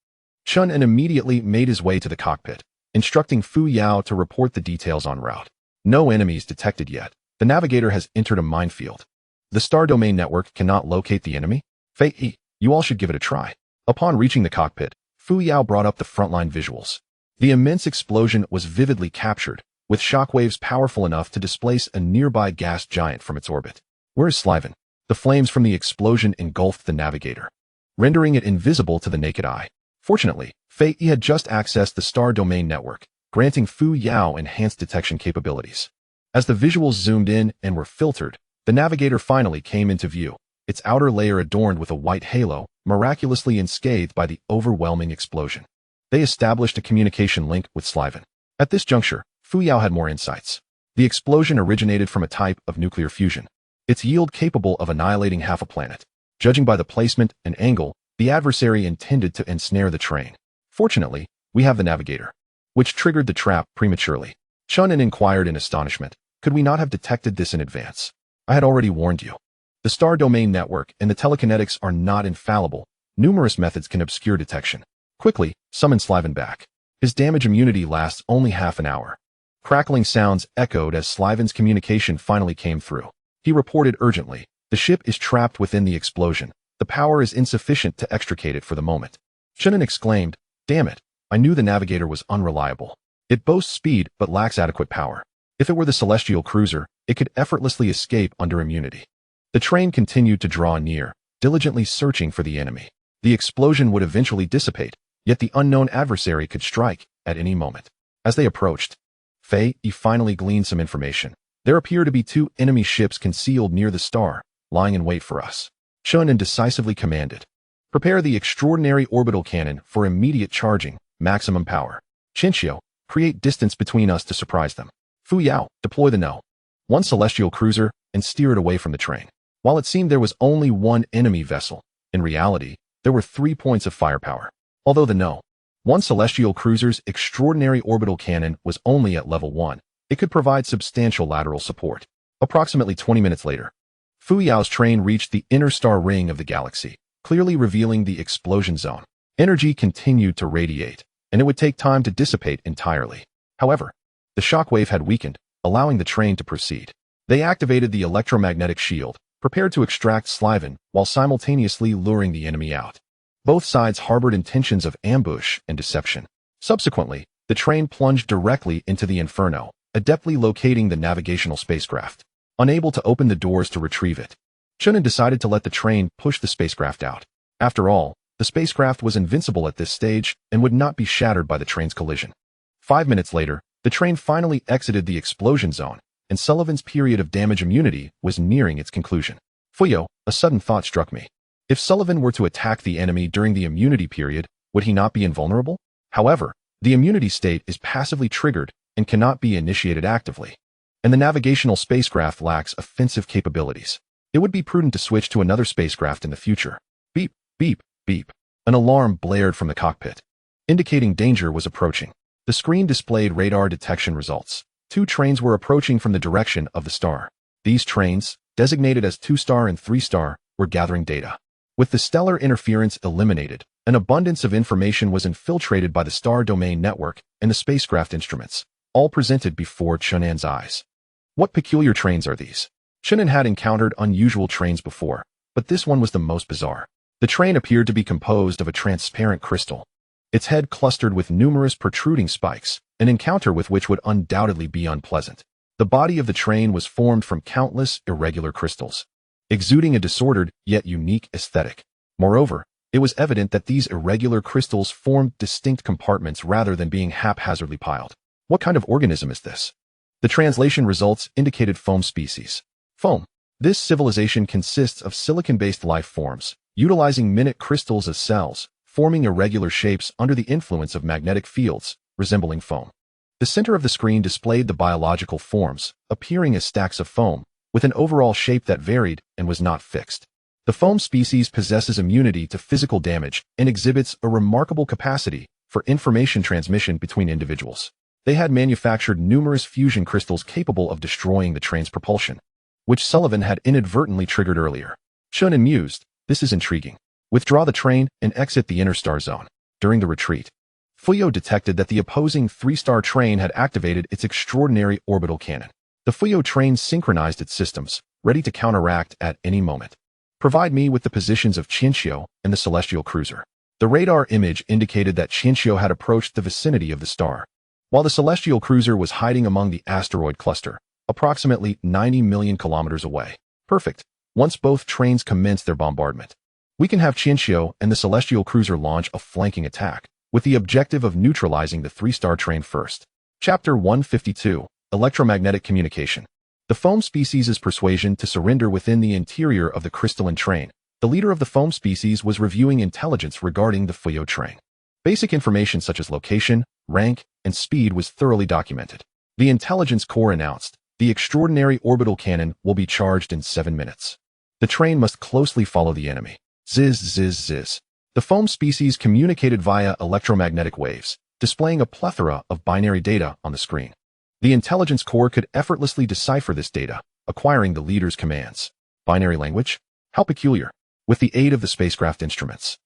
Speaker 1: Chen An immediately made his way to the cockpit, instructing Fuyao to report the details en route. No enemies detected yet. The navigator has entered a minefield. The star domain network cannot locate the enemy? Fei, you all should give it a try. Upon reaching the cockpit, Fuyao brought up the frontline visuals. The immense explosion was vividly captured, with shockwaves powerful enough to displace a nearby gas giant from its orbit. Where is Sliven? The flames from the explosion engulfed the navigator, rendering it invisible to the naked eye. Fortunately, Fei had just accessed the star domain network, granting Fuyao enhanced detection capabilities. As the visuals zoomed in and were filtered, the navigator finally came into view, its outer layer adorned with a white halo, miraculously unscathed by the overwhelming explosion. They established a communication link with Sliven. At this juncture, Fuyao had more insights. The explosion originated from a type of nuclear fusion, its yield capable of annihilating half a planet. Judging by the placement and angle, the adversary intended to ensnare the train. Fortunately, we have the navigator, which triggered the trap prematurely. Chen An inquired in astonishment, could we not have detected this in advance? I had already warned you. The star domain network and the telekinetics are not infallible. Numerous methods can obscure detection. Quickly, summon Sliven back. His damage immunity lasts only half an hour. Crackling sounds echoed as Sliven's communication finally came through. He reported urgently, the ship is trapped within the explosion. The power is insufficient to extricate it for the moment. Chen An exclaimed, damn it, I knew the navigator was unreliable. It boasts speed but lacks adequate power. If it were the celestial cruiser, it could effortlessly escape under immunity. The train continued to draw near, diligently searching for the enemy. The explosion would eventually dissipate, yet the unknown adversary could strike at any moment. As they approached, Fei finally gleaned some information. There appear to be 2 enemy ships concealed near the star, lying in wait for us. Chen An decisively commanded, prepare the extraordinary orbital cannon for immediate charging, maximum power. Chinchio, create distance between us to surprise them. Fuyao, deploy the No. 1 celestial cruiser and steer it away from the train. While it seemed there was only 1 enemy vessel, in reality, there were 3 points of firepower. Although the No. 1 celestial cruiser's extraordinary orbital cannon was only at level 1, it could provide substantial lateral support. Approximately 20 minutes later, Fuyao's train reached the inner star ring of the galaxy, clearly revealing the explosion zone. Energy continued to radiate, and it would take time to dissipate entirely. However, the shockwave had weakened, allowing the train to proceed. They activated the electromagnetic shield, prepared to extract Sliven while simultaneously luring the enemy out. Both sides harbored intentions of ambush and deception. Subsequently, the train plunged directly into the inferno, adeptly locating the navigational spacecraft. Unable to open the doors to retrieve it, Chen An decided to let the train push the spacecraft out. After all, the spacecraft was invincible at this stage and would not be shattered by the train's collision. 5 minutes later, the train finally exited the explosion zone, and Sullivan's period of damage immunity was nearing its conclusion. Fuyao, a sudden thought struck me. If Sullivan were to attack the enemy during the immunity period, would he not be invulnerable? However, the immunity state is passively triggered and cannot be initiated actively, and the navigational spacecraft lacks offensive capabilities. It would be prudent to switch to another spacecraft in the future. Beep, beep, beep. An alarm blared from the cockpit, indicating danger was approaching. The screen displayed radar detection results. 2 trains were approaching from the direction of the star. These trains, designated as 2-star and 3-star, were gathering data. With the stellar interference eliminated, an abundance of information was infiltrated by the star domain network and the spacecraft instruments, all presented before Chen An's eyes. What peculiar trains are these? Chen An had encountered unusual trains before, but this one was the most bizarre. The train appeared to be composed of a transparent crystal, its head clustered with numerous protruding spikes, an encounter with which would undoubtedly be unpleasant. The body of the train was formed from countless irregular crystals, exuding a disordered yet unique aesthetic. Moreover, it was evident that these irregular crystals formed distinct compartments rather than being haphazardly piled. What kind of organism is this? The translation results indicated foam species. Foam. This civilization consists of silicon-based life forms, utilizing minute crystals as cells, forming irregular shapes under the influence of magnetic fields, resembling foam. The center of the screen displayed the biological forms, appearing as stacks of foam, with an overall shape that varied and was not fixed. The foam species possesses immunity to physical damage and exhibits a remarkable capacity for information transmission between individuals. They had manufactured numerous fusion crystals capable of destroying the train's propulsion, which Sullivan had inadvertently triggered earlier. Chen An mused, this is intriguing. Withdraw the train and exit the interstar zone. During the retreat, Fuyao detected that the opposing 3-star train had activated its extraordinary orbital cannon. The Fuyao train synchronized its systems, ready to counteract at any moment. Provide me with the positions of Qianxiu and the celestial cruiser. The radar image indicated that Qianxiu had approached the vicinity of the star, while the celestial cruiser was hiding among the asteroid cluster, approximately 90 million kilometers away. Perfect. Once both trains commence their bombardment, we can have Qianxiu and the celestial cruiser launch a flanking attack, with the objective of neutralizing the 3-star train first. Chapter 152, Electromagnetic Communication. The foam species' persuasion to surrender within the interior of the crystalline train. The leader of the foam species was reviewing intelligence regarding the Fuyao train. Basic information such as location, rank, and speed was thoroughly documented. The intelligence core announced, the extraordinary orbital cannon will be charged in 7 minutes. The train must closely follow the enemy. Ziz, ziz, ziz. The foam species communicated via electromagnetic waves, displaying a plethora of binary data on the screen. The intelligence core could effortlessly decipher this data, acquiring the leader's commands. Binary language? How peculiar. With the aid of the spacecraft instruments,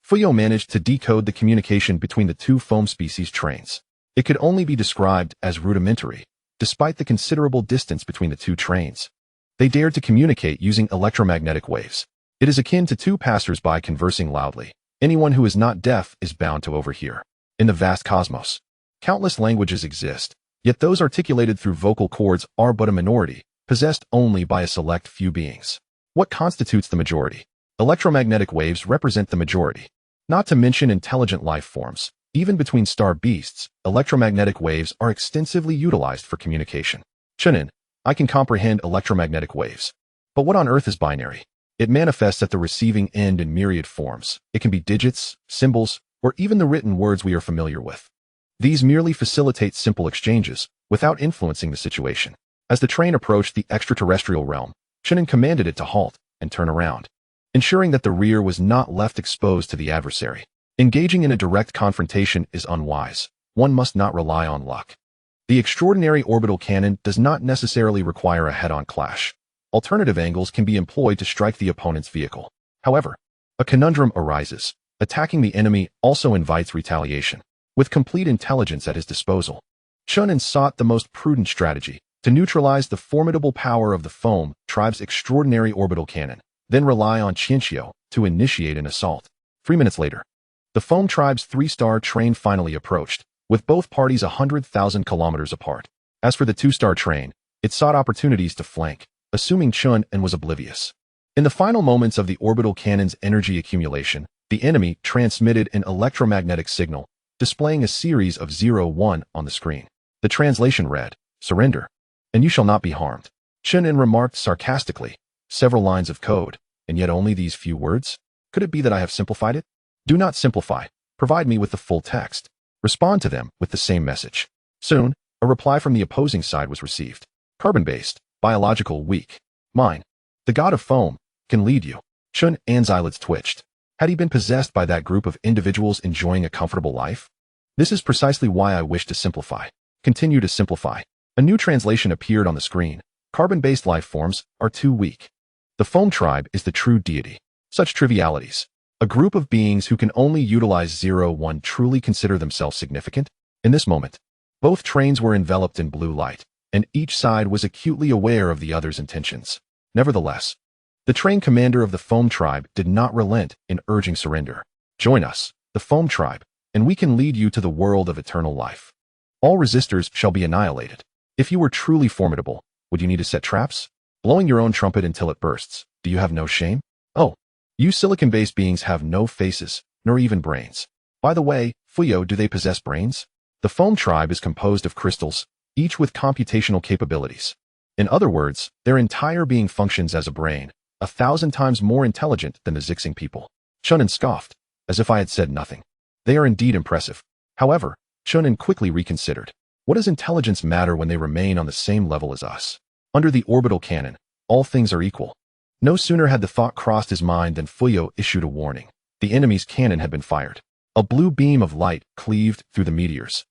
Speaker 1: Fuyao managed to decode the communication between the 2 foam species trains. It could only be described as rudimentary, despite the considerable distance between the 2 trains. They dared to communicate using electromagnetic waves. It is akin to 2 passers-by conversing loudly. Anyone who is not deaf is bound to overhear. In the vast cosmos, countless languages exist, yet those articulated through vocal cords are but a minority, possessed only by a select few beings. What constitutes the majority? Electromagnetic waves represent the majority. Not to mention intelligent life forms. Even between star beasts, electromagnetic waves are extensively utilized for communication. Chen An, I can comprehend electromagnetic waves. But what on earth is binary? It manifests at the receiving end in myriad forms. It can be digits, symbols, or even the written words we are familiar with. These merely facilitate simple exchanges, without influencing the situation. As the train approached the extraterrestrial realm, Chen An commanded it to halt and turn around, ensuring that the rear was not left exposed to the adversary. Engaging in a direct confrontation is unwise. One must not rely on luck. The extraordinary orbital cannon does not necessarily require a head-on clash. Alternative angles can be employed to strike the opponent's vehicle. However, a conundrum arises. Attacking the enemy also invites retaliation. With complete intelligence at his disposal, Chen An sought the most prudent strategy to neutralize the formidable power of the foam tribe's extraordinary orbital cannon, then rely on Qianxiu to initiate an assault. 3 minutes later, the foam tribe's 3-star train finally approached, with both parties 100,000 kilometers apart. As for the 2-star train, it sought opportunities to flank, assuming Chen An was oblivious. In the final moments of the orbital cannon's energy accumulation, the enemy transmitted an electromagnetic signal, displaying a series of 0-1 on the screen. The translation read, "Surrender, and you shall not be harmed." Chen An remarked sarcastically, "Several lines of code, and yet only these few words? Could it be that I have simplified it? Do not simplify. Provide me with the full text. Respond to them with the same message." Soon, a reply from the opposing side was received. "Carbon-based, biological, weak. Mine, the god of foam, can lead you." Chen An's eyelids twitched. Had he been possessed by that group of individuals enjoying a comfortable life? "This is precisely why I wish to simplify. Continue to simplify." A new translation appeared on the screen. "Carbon-based life forms are too weak. The foam tribe is the true deity." Such trivialities. A group of beings who can only utilize 0-1 truly consider themselves significant? In this moment, both trains were enveloped in blue light, and each side was acutely aware of the other's intentions. Nevertheless, the train commander of the foam tribe did not relent in urging surrender. "Join us, the foam tribe, and we can lead you to the world of eternal life. All resistors shall be annihilated. If you were truly formidable, would you need to set traps? Blowing your own trumpet until it bursts, do you have no shame? Oh, you silicon-based beings have no faces, nor even brains. By the way, Fuyao, do they possess brains?" The foam tribe is composed of crystals, each with computational capabilities. In other words, their entire being functions as a brain, 1,000 times more intelligent than the Zixing people. Chen An scoffed, as if I had said nothing. "They are indeed impressive." However, Chen An quickly reconsidered. What does intelligence matter when they remain on the same level as us? Under the orbital cannon, all things are equal. No sooner had the thought crossed his mind than Fuyao issued a warning. The enemy's cannon had been fired. A blue beam of light cleaved through the meteors.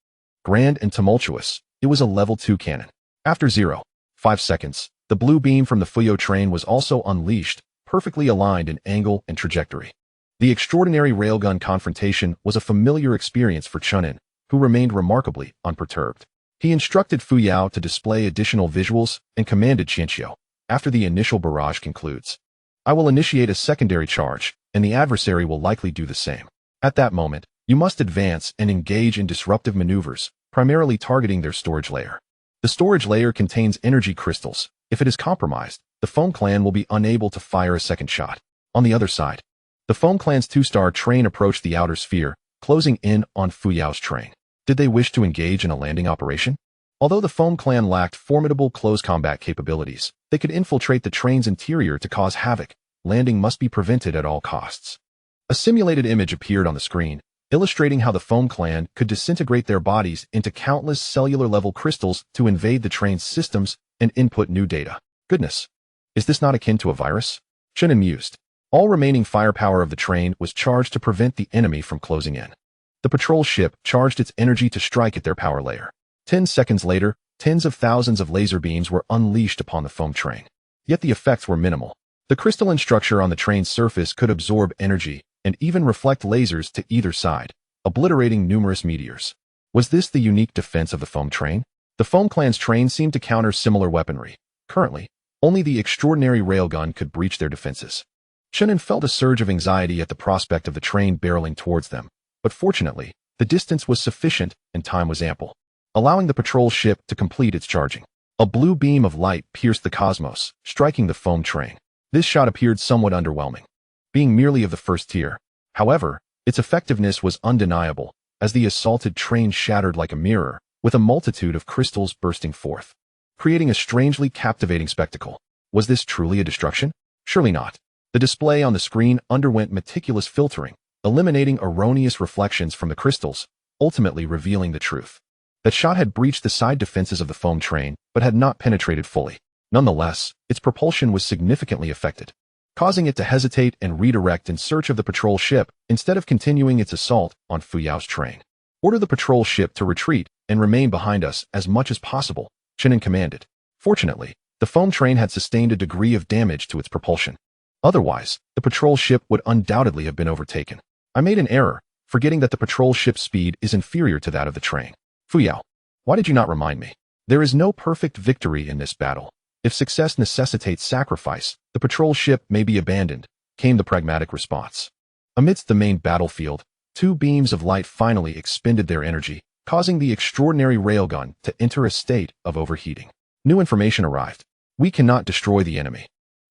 Speaker 1: Grand and tumultuous, it was a level 2 cannon. After 0.5 seconds, the blue beam from the Fuyao train was also unleashed, perfectly aligned in angle and trajectory. The extraordinary railgun confrontation was a familiar experience for Chen An, who remained remarkably unperturbed. He instructed Fuyao to display additional visuals and commanded Qianqiu, "After the initial barrage concludes, I will initiate a secondary charge, and the adversary will likely do the same. At that moment, you must advance and engage in disruptive maneuvers, primarily targeting their storage layer. The storage layer contains energy crystals. If it is compromised, the Foam Clan will be unable to fire a second shot." On the other side, the Foam Clan's 2-star train approached the outer sphere, closing in on Fuyao's train. Did they wish to engage in a landing operation? Although the Foam Clan lacked formidable close combat capabilities, they could infiltrate the train's interior to cause havoc. Landing must be prevented at all costs. A simulated image appeared on the screen, illustrating how the Foam Clan could disintegrate their bodies into countless cellular-level crystals to invade the train's systems and input new data. Goodness, is this not akin to a virus? Chen An mused. All remaining firepower of the train was charged to prevent the enemy from closing in. The patrol ship charged its energy to strike at their power layer. 10 seconds later, tens of thousands of laser beams were unleashed upon the foam train. Yet the effects were minimal. The crystalline structure on the train's surface could absorb energy and even reflect lasers to either side, obliterating numerous meteors. Was this the unique defense of the foam train? The Foam Clan's train seemed to counter similar weaponry. Currently, only the extraordinary railgun could breach their defenses. Chen An felt a surge of anxiety at the prospect of the train barreling towards them, but fortunately, the distance was sufficient and time was ample, allowing the patrol ship to complete its charging. A blue beam of light pierced the cosmos, striking the foam train. This shot appeared somewhat underwhelming, being merely of the first tier. However, its effectiveness was undeniable, as the assaulted train shattered like a mirror, with a multitude of crystals bursting forth, creating a strangely captivating spectacle. Was this truly a destruction? Surely not. The display on the screen underwent meticulous filtering, eliminating erroneous reflections from the crystals, ultimately revealing the truth. That shot had breached the side defenses of the foam train, but had not penetrated fully. Nonetheless, its propulsion was significantly affected, causing it to hesitate and redirect in search of the patrol ship instead of continuing its assault on Fuyao's train. "Order the patrol ship to retreat and remain behind us as much as possible," Chen An commanded. Fortunately, the foam train had sustained a degree of damage to its propulsion. Otherwise, the patrol ship would undoubtedly have been overtaken. I made an error, forgetting that the patrol ship's speed is inferior to that of the train. Fuyao, why did you not remind me? There is no perfect victory in this battle. If success necessitates sacrifice, the patrol ship may be abandoned, came the pragmatic response. Amidst the main battlefield, 2 beams of light finally expended their energy, causing the extraordinary railgun to enter a state of overheating. New information arrived. We cannot destroy the enemy.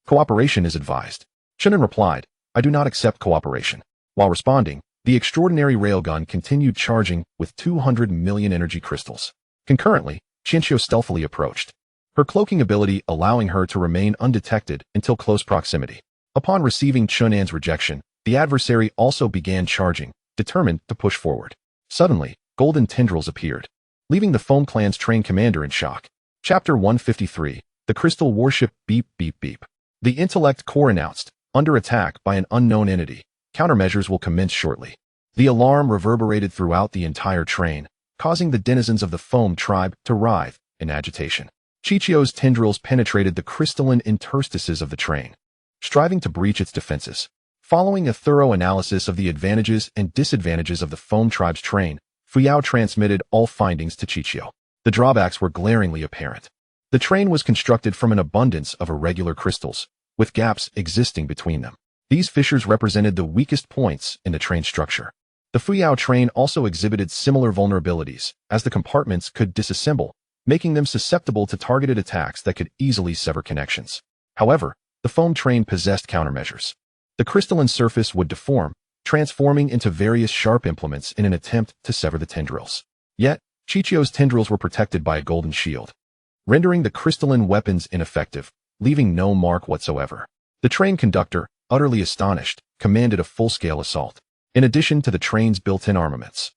Speaker 1: Cooperation is advised. Chen An replied, I do not accept cooperation. While responding, the extraordinary railgun continued charging with 200 million energy crystals. Concurrently, Qianqiu stealthily approached, her cloaking ability allowing her to remain undetected until close proximity. Upon receiving Chen An's rejection, the adversary also began charging, determined to push forward. Suddenly, golden tendrils appeared, leaving the Foam Clan's train commander in shock. Chapter 153, The Crystal Warship. Beep beep beep. The intellect core announced, under attack by an unknown entity. Countermeasures will commence shortly. The alarm reverberated throughout the entire train, causing the denizens of the Foam tribe to writhe in agitation. Qiqiu's tendrils penetrated the crystalline interstices of the train, striving to breach its defenses. Following a thorough analysis of the advantages and disadvantages of the Foam tribe's train, Fuyao transmitted all findings to Qiqiu. The drawbacks were glaringly apparent. The train was constructed from an abundance of irregular crystals, with gaps existing between them. These fissures represented the weakest points in the train structure. The Fuyao train also exhibited similar vulnerabilities, as the compartments could disassemble, making them susceptible to targeted attacks that could easily sever connections. However, the Foam train possessed countermeasures. The crystalline surface would deform, transforming into various sharp implements in an attempt to sever the tendrils. Yet, Qiqiu's tendrils were protected by a golden shield, rendering the crystalline weapons ineffective, leaving no mark whatsoever. The train conductor, utterly astonished, commanded a full-scale assault. In addition to the train's built-in armaments,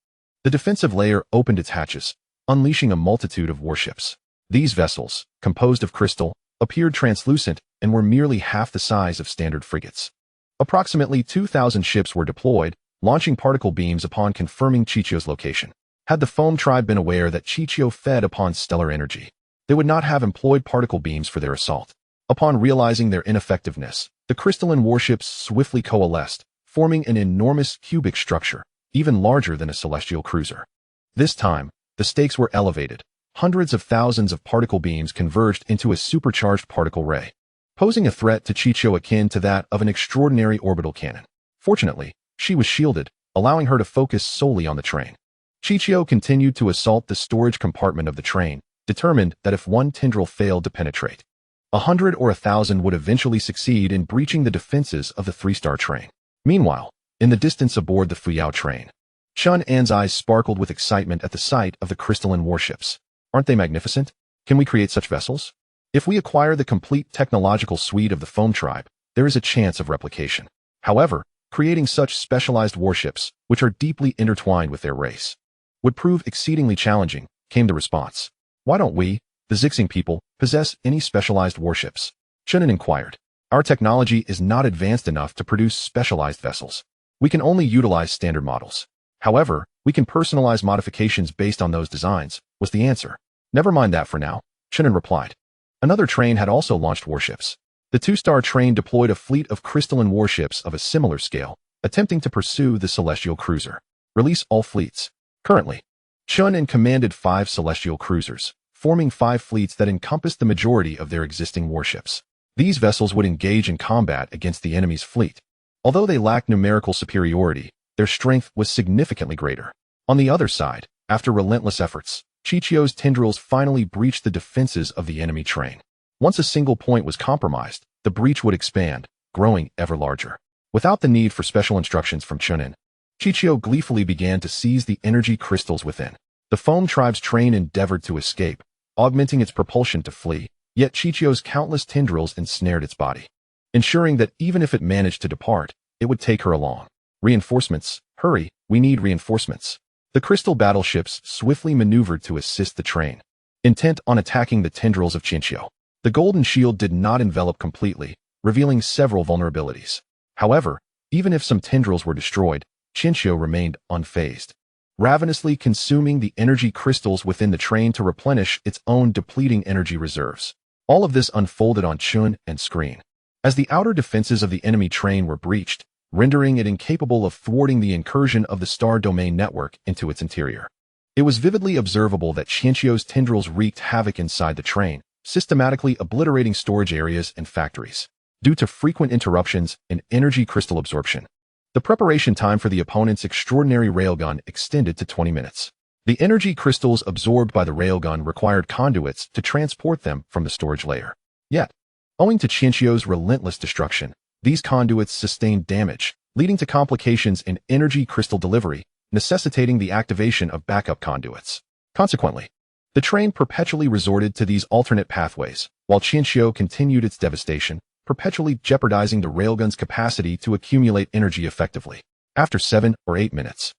Speaker 1: the defensive layer opened its hatches, unleashing a multitude of warships. These vessels, composed of crystal, appeared translucent and were merely half the size of standard frigates. Approximately 2,000 ships were deployed, launching particle beams upon confirming Qiqiu's location. Had the Foam tribe been aware that Qiqiu fed upon stellar energy, they would not have employed particle beams for their assault. Upon realizing their ineffectiveness, the crystalline warships swiftly coalesced, forming an enormous cubic structure, even larger than a celestial cruiser. This time, the stakes were elevated. Hundreds of thousands of particle beams converged into a supercharged particle ray, posing a threat to Qiqiu akin to that of an extraordinary orbital cannon. Fortunately, she was shielded, allowing her to focus solely on the train. Qiqiu continued to assault the storage compartment of the train, determined that if one tendril failed to penetrate, 100 or 1,000 would eventually succeed in breaching the defenses of the three-star train. Meanwhile, in the distance aboard the Fuyao train, Chen An's eyes sparkled with excitement at the sight of the crystalline warships. Aren't they magnificent? Can we create such vessels? If we acquire the complete technological suite of the Foam tribe, there is a chance of replication. However, creating such specialized warships, which are deeply intertwined with their race, would prove exceedingly challenging, came the response. Why don't we, the Zixing people, possess any specialized warships? Chen An inquired. Our technology is not advanced enough to produce specialized vessels. We can only utilize standard models. However, we can personalize modifications based on those designs, was the answer. Never mind that for now, Chen An replied. Another train had also launched warships. The two-star train deployed a fleet of crystalline warships of a similar scale, attempting to pursue the celestial cruiser. Release all fleets. Currently, Chen An commanded 5 celestial cruisers, forming 5 fleets that encompassed the majority of their existing warships. These vessels would engage in combat against the enemy's fleet. Although they lacked numerical superiority, their strength was significantly greater. On the other side, after relentless efforts, Qiqiu's tendrils finally breached the defenses of the enemy train. Once a single point was compromised, the breach would expand, growing ever larger. Without the need for special instructions from Chen An, Qiqiu gleefully began to seize the energy crystals within. The Foam tribe's train endeavored to escape, augmenting its propulsion to flee, yet Qiqiu's countless tendrils ensnared its body, ensuring that even if it managed to depart, it would take her along. Reinforcements, hurry, we need reinforcements. The crystal battleships swiftly maneuvered to assist the train, intent on attacking the tendrils of Qiqiu. The golden shield did not envelop completely, revealing several vulnerabilities. However, even if some tendrils were destroyed, Qiqiu remained unfazed, ravenously consuming the energy crystals within the train to replenish its own depleting energy reserves. All of this unfolded on Chen An's screen, as the outer defenses of the enemy train were breached, rendering it incapable of thwarting the incursion of the star domain network into its interior. It was vividly observable that Qiqiu's tendrils wreaked havoc inside the train, systematically obliterating storage areas and factories, due to frequent interruptions in energy crystal absorption. The preparation time for the opponent's extraordinary railgun extended to 20 minutes. The energy crystals absorbed by the railgun required conduits to transport them from the storage layer. Yet, Owing to Qianqiu's relentless destruction, these conduits sustained damage, leading to complications in energy crystal delivery, necessitating the activation of backup conduits. Consequently, the train perpetually resorted to these alternate pathways, while Qianqiu continued its devastation, perpetually jeopardizing the railgun's capacity to accumulate energy effectively. After 7 or 8 minutes,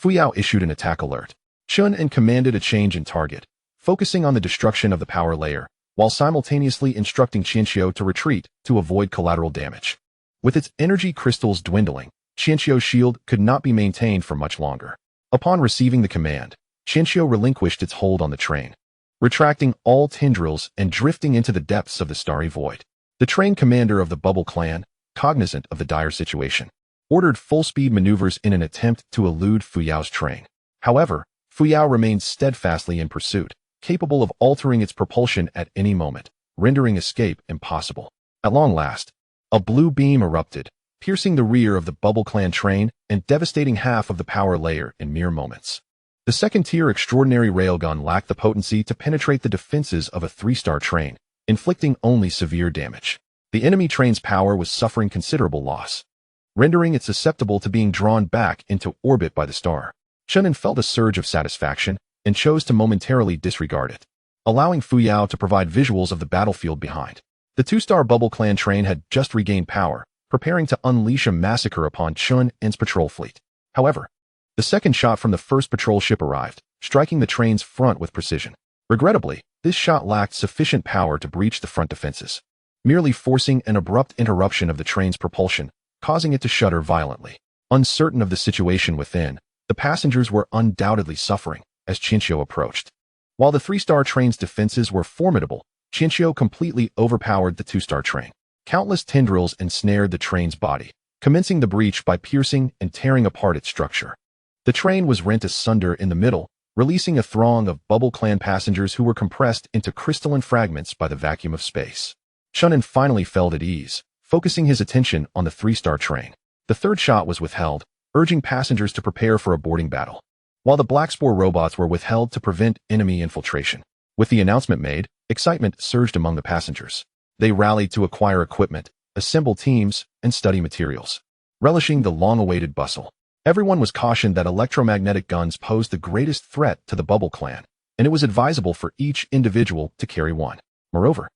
Speaker 1: Fuyao issued an attack alert. Chen An commanded a change in target, focusing on the destruction of the power layer, while simultaneously instructing Qianqiu to retreat to avoid collateral damage. With its energy crystals dwindling, Qianqiu's shield could not be maintained for much longer. Upon receiving the command, Qianqiu relinquished its hold on the train, retracting all tendrils and drifting into the depths of the starry void. The train commander of the Bubble Clan, cognizant of the dire situation, ordered full-speed maneuvers in an attempt to elude Fuyao's train. However, Fuyao remained steadfastly in pursuit, capable of altering its propulsion at any moment, rendering escape impossible. At long last, a blue beam erupted, piercing the rear of the Bubble Clan train and devastating half of the power layer in mere moments. The second-tier extraordinary railgun lacked the potency to penetrate the defenses of a 3-star train, inflicting only severe damage. The enemy train's power was suffering considerable loss, rendering it susceptible to being drawn back into orbit by the star. Chen An felt a surge of satisfaction and chose to momentarily disregard it, allowing Fuyao to provide visuals of the battlefield behind. The 2-star Bubble Clan train had just regained power, preparing to unleash a massacre upon Chen An's patrol fleet. However, the second shot from the first patrol ship arrived, striking the train's front with precision. Regrettably, this shot lacked sufficient power to breach the front defenses, merely forcing an abrupt interruption of the train's propulsion, causing it to shudder violently. Uncertain of the situation within, the passengers were undoubtedly suffering as Qianqiu approached. While the 3-star train's defenses were formidable, Qianqiu completely overpowered the 2-star train. Countless tendrils ensnared the train's body, commencing the breach by piercing and tearing apart its structure. The train was rent asunder in the middle, releasing a throng of Bubble Clan passengers who were compressed into crystalline fragments by the vacuum of space. Chen An finally felt at ease, focusing his attention on the 3-star train. The third shot was withheld, urging passengers to prepare for a boarding battle, while the Black Spore robots were withheld to prevent enemy infiltration. With the announcement made, excitement surged among the passengers. They rallied to acquire equipment, assemble teams, and study materials, relishing the long-awaited bustle. Everyone was cautioned that electromagnetic guns posed the greatest threat to the Bubble Clan, and it was advisable for each individual to carry one. Moreover,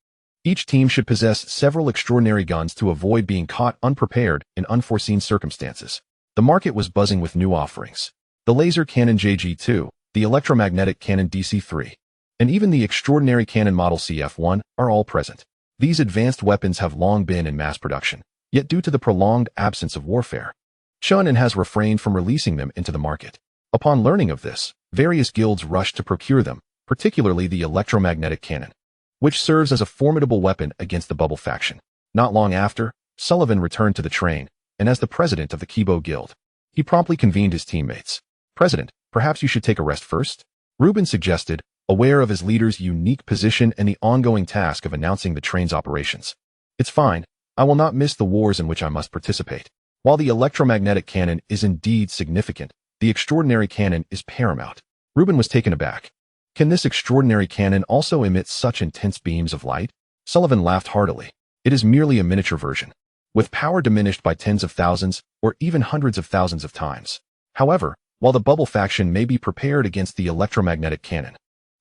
Speaker 1: each team should possess several extraordinary guns to avoid being caught unprepared in unforeseen circumstances. The market was buzzing with new offerings. The laser cannon JG2, the electromagnetic cannon DC3, and even the extraordinary cannon model CF1 are all present. These advanced weapons have long been in mass production, yet due to the prolonged absence of warfare, Chen An has refrained from releasing them into the market. Upon learning of this, various guilds rushed to procure them, particularly the electromagnetic cannon, which serves as a formidable weapon against the Bubble faction. Not long after, Sullivan returned to the train, and as the president of the Kibo Guild, he promptly convened his teammates. "President, perhaps you should take a rest first?" Reuben suggested, aware of his leader's unique position and the ongoing task of announcing the train's operations. "It's fine. I will not miss the wars in which I must participate." While the electromagnetic cannon is indeed significant, the extraordinary cannon is paramount. Reuben was taken aback. "Can this extraordinary cannon also emit such intense beams of light?" Sullivan laughed heartily. "It is merely a miniature version, with power diminished by tens of thousands or even hundreds of thousands of times. However, while the Bubble faction may be prepared against the electromagnetic cannon,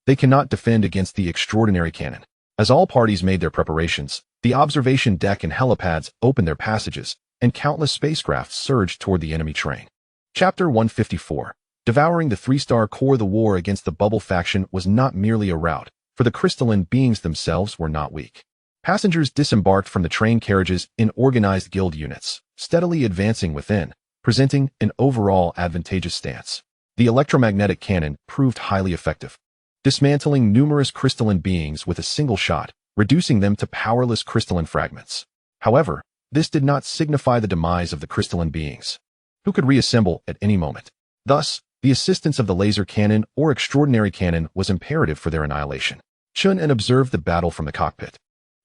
Speaker 1: they cannot defend against the extraordinary cannon." As all parties made their preparations, the observation deck and helipads opened their passages, and countless spacecraft surged toward the enemy train. Chapter 154. Devouring the 3-star core. The war against the Bubble faction was not merely a rout, for the crystalline beings themselves were not weak. Passengers disembarked from the train carriages in organized guild units, steadily advancing within, presenting an overall advantageous stance. The electromagnetic cannon proved highly effective, dismantling numerous crystalline beings with a single shot, reducing them to powerless crystalline fragments. However, this did not signify the demise of the crystalline beings, who could reassemble at any moment. Thus, the assistance of the laser cannon or extraordinary cannon was imperative for their annihilation. Chen An observed the battle from the cockpit,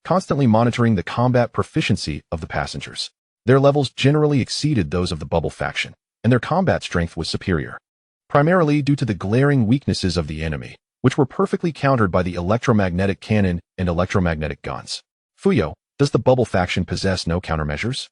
Speaker 1: constantly monitoring the combat proficiency of the passengers. Their levels generally exceeded those of the Bubble faction, and their combat strength was superior, primarily due to the glaring weaknesses of the enemy, which were perfectly countered by the electromagnetic cannon and electromagnetic guns. Fuyao, Does the bubble faction possess no countermeasures?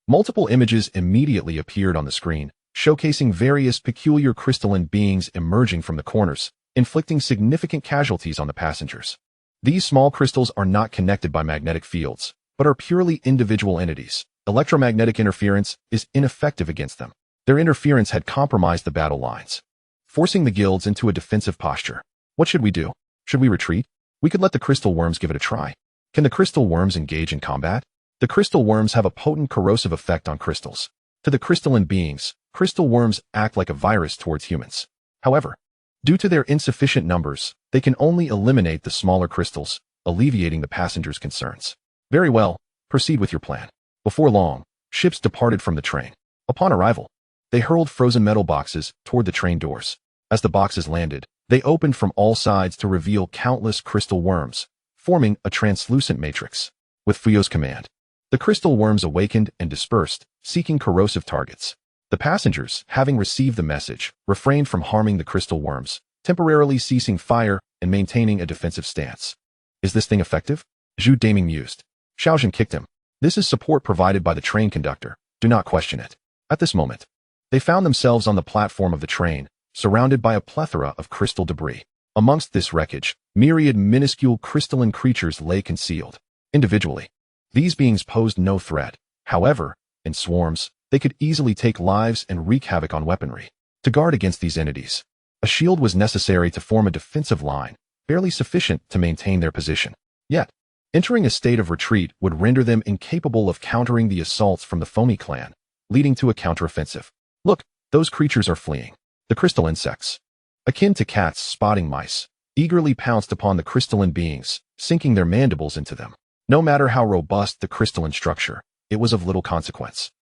Speaker 1: Multiple images immediately appeared on the screen, showcasing various peculiar crystalline beings emerging from the corners, inflicting significant casualties on the passengers. These small crystals are not connected by magnetic fields, but are purely individual entities. Electromagnetic interference is ineffective against them. Their interference had compromised the battle lines, forcing the guilds into a defensive posture. What should we do? Should we retreat? We could let the crystal worms give it a try. Can the crystal worms engage in combat? The crystal worms have a potent corrosive effect on crystals. To the crystalline beings, crystal worms act like a virus towards humans. However, due to their insufficient numbers, they can only eliminate the smaller crystals, alleviating the passengers' concerns. Very well, proceed with your plan. Before long, ships departed from the train. Upon arrival, they hurled frozen metal boxes toward the train doors. As the boxes landed, they opened from all sides to reveal countless crystal worms, forming a translucent matrix. With Fuyao's command, the crystal worms awakened and dispersed, seeking corrosive targets. The passengers, having received the message, refrained from harming the crystal worms, temporarily ceasing fire and maintaining a defensive stance. Is this thing effective? Zhu Daming mused. Xiaozhen kicked him. This is support provided by the train conductor. Do not question it. At this moment, they found themselves on the platform of the train, surrounded by a plethora of crystal debris. Amongst this wreckage, myriad minuscule crystalline creatures lay concealed. Individually, these beings posed no threat. However, in swarms, they could easily take lives and wreak havoc on weaponry. To guard against these entities, a shield was necessary to form a defensive line, barely sufficient to maintain their position. Yet, entering a state of retreat would render them incapable of countering the assaults from the Foamy clan, leading to a counteroffensive. Look, those creatures are fleeing. The crystal insects, akin to cats spotting mice, eagerly pounced upon the crystalline beings, sinking their mandibles into them. No matter how robust the crystalline structure, it was of little consequence.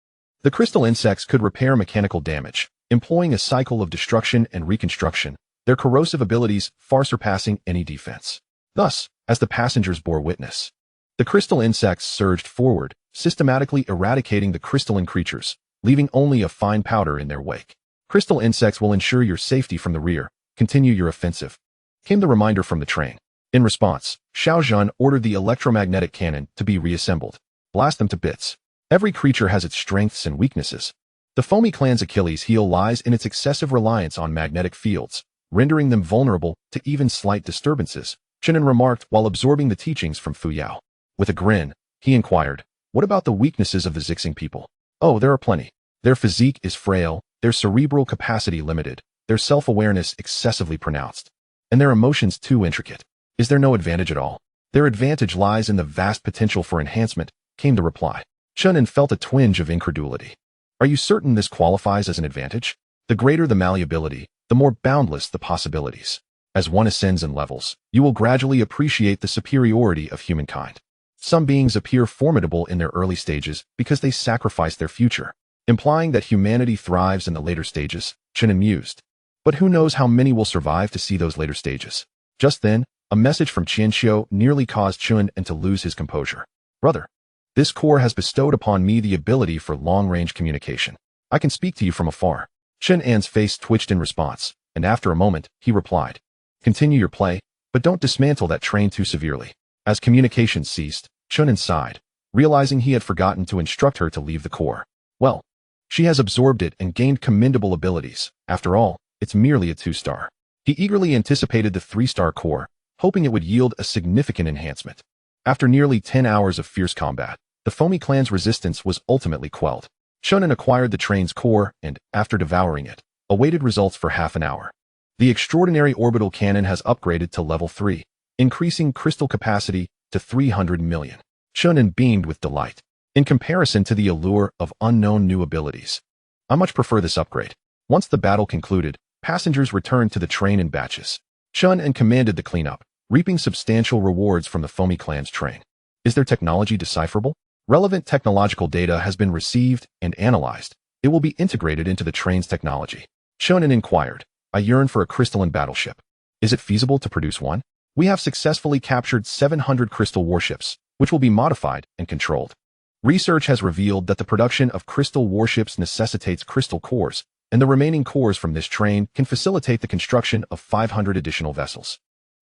Speaker 1: The crystal insects could repair mechanical damage, employing a cycle of destruction and reconstruction, their corrosive abilities far surpassing any defense. Thus, as the passengers bore witness, the crystal insects surged forward, systematically eradicating the crystalline creatures, leaving only a fine powder in their wake. Crystal insects will ensure your safety from the rear. Continue your offensive, came the reminder from the train. In response, Xiaozhen ordered the electromagnetic cannon to be reassembled. Blast them to bits. Every creature has its strengths and weaknesses. The Foamy clan's Achilles heel lies in its excessive reliance on magnetic fields, rendering them vulnerable to even slight disturbances, Chen An remarked while absorbing the teachings from Fuyao. With a grin, he inquired, what about the weaknesses of the Zixing people? Oh, there are plenty. Their physique is frail, their cerebral capacity limited, their self-awareness excessively pronounced, and their emotions too intricate. Is there no advantage at all? Their advantage lies in the vast potential for enhancement, came the reply. Chen An felt a twinge of incredulity. Are you certain this qualifies as an advantage? The greater the malleability, the more boundless the possibilities. As one ascends in levels, you will gradually appreciate the superiority of humankind. Some beings appear formidable in their early stages because they sacrifice their future, implying that humanity thrives in the later stages, Chen An mused. But who knows how many will survive to see those later stages? Just then, a message from Qianxiu nearly caused Chen An to lose his composure. Brother, this core has bestowed upon me the ability for long-range communication. I can speak to you from afar. Chen An's face twitched in response, and after a moment, he replied, continue your play, but don't dismantle that train too severely. As communication ceased, Chen An sighed, realizing he had forgotten to instruct her to leave the core. Well, she has absorbed it and gained commendable abilities. After all, it's merely a 2-star. He eagerly anticipated the 3-star core, hoping it would yield a significant enhancement. After nearly 10 hours of fierce combat, the Foamy clan's resistance was ultimately quelled. Chen An acquired the train's core and, after devouring it, awaited results for half an hour. The extraordinary orbital cannon has upgraded to level 3, increasing crystal capacity to 300 million. Chen An beamed with delight. In comparison to the allure of unknown new abilities, I much prefer this upgrade. Once the battle concluded, passengers returned to the train in batches. Chen An commanded the cleanup, reaping substantial rewards from the Foamy clan's train. Is their technology decipherable? Relevant technological data has been received and analyzed. It will be integrated into the train's technology. Chen An inquired, I yearn for a crystalline battleship. Is it feasible to produce one? We have successfully captured 700 crystal warships, which will be modified and controlled. Research has revealed that the production of crystal warships necessitates crystal cores, and the remaining cores from this train can facilitate the construction of 500 additional vessels.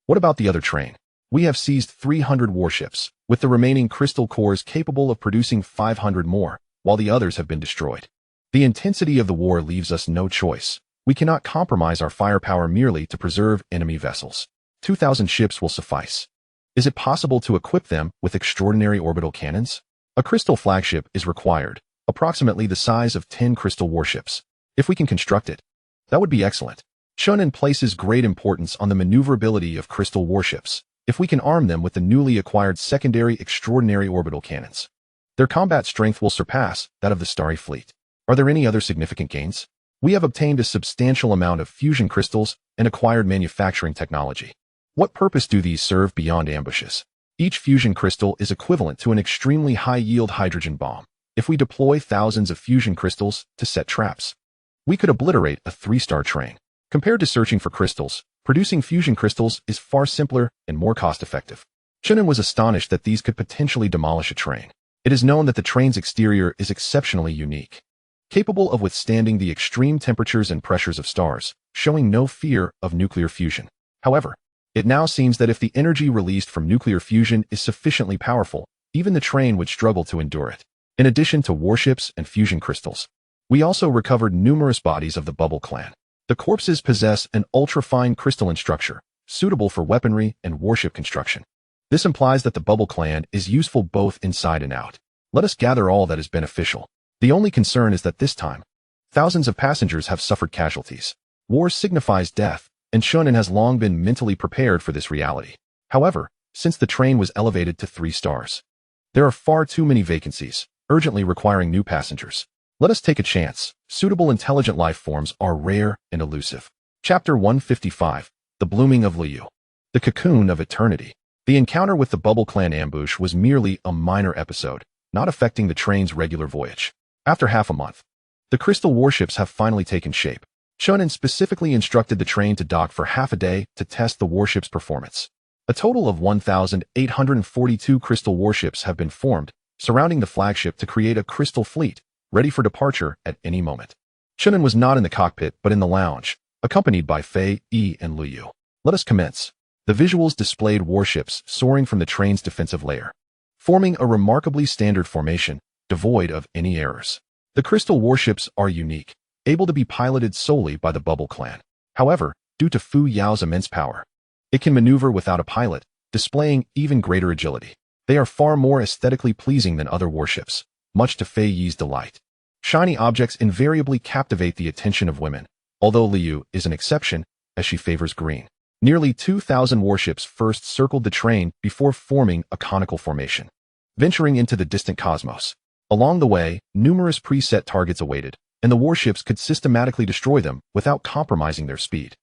Speaker 1: What about the other train? We have seized 300 warships, with the remaining crystal cores capable of producing 500 more, while the others have been destroyed. The intensity of the war leaves us no choice. We cannot compromise our firepower merely to preserve enemy vessels. 2,000 ships will suffice. Is it possible to equip them with extraordinary orbital cannons? A crystal flagship is required, approximately the size of 10 crystal warships. If we can construct it, that would be excellent. Chen An places great importance on the maneuverability of crystal warships, if we can arm them with the newly acquired secondary extraordinary orbital cannons. Their combat strength will surpass that of the Starry fleet. Are there any other significant gains? We have obtained a substantial amount of fusion crystals and acquired manufacturing technology. What purpose do these serve beyond ambushes? Each fusion crystal is equivalent to an extremely high-yield hydrogen bomb. If we deploy thousands of fusion crystals to set traps, we could obliterate a 3-star train. Compared to searching for crystals, producing fusion crystals is far simpler and more cost-effective. Chen An was astonished that these could potentially demolish a train. It is known that the train's exterior is exceptionally unique, capable of withstanding the extreme temperatures and pressures of stars, showing no fear of nuclear fusion. However, it now seems that if the energy released from nuclear fusion is sufficiently powerful, even the train would struggle to endure it. In addition to warships and fusion crystals, we also recovered numerous bodies of the Bubble clan. The corpses possess an ultra-fine crystalline structure, suitable for weaponry and warship construction. This implies that the Bubble clan is useful both inside and out. Let us gather all that is beneficial. The only concern is that this time, thousands of passengers have suffered casualties. War signifies death, and Chen An has long been mentally prepared for this reality. However, since the train was elevated to 3 stars, there are far too many vacancies, urgently requiring new passengers. Let us take a chance. Suitable intelligent life forms are rare and elusive. Chapter 155, The Blooming of Liu. The Cocoon of Eternity. The encounter with the Bubble clan ambush was merely a minor episode, not affecting the train's regular voyage. After half a month, the crystal warships have finally taken shape. Chen An specifically instructed the train to dock for half a day to test the warship's performance. A total of 1,842 crystal warships have been formed, surrounding the flagship to create a crystal fleet, ready for departure at any moment. Chen An was not in the cockpit but in the lounge, accompanied by Fei, Yi, and Liu. Let us commence. The visuals displayed warships soaring from the train's defensive layer, forming a remarkably standard formation, devoid of any errors. The crystal warships are unique, able to be piloted solely by the Bubble clan. However, due to Fuyao's immense power, it can maneuver without a pilot, displaying even greater agility. They are far more aesthetically pleasing than other warships, much to Fei Yi's delight. Shiny objects invariably captivate the attention of women, although Liu is an exception, as she favors green. Nearly 2,000 warships first circled the train before forming a conical formation, venturing into the distant cosmos. Along the way, numerous preset targets awaited, and the warships could systematically destroy them without compromising their speed.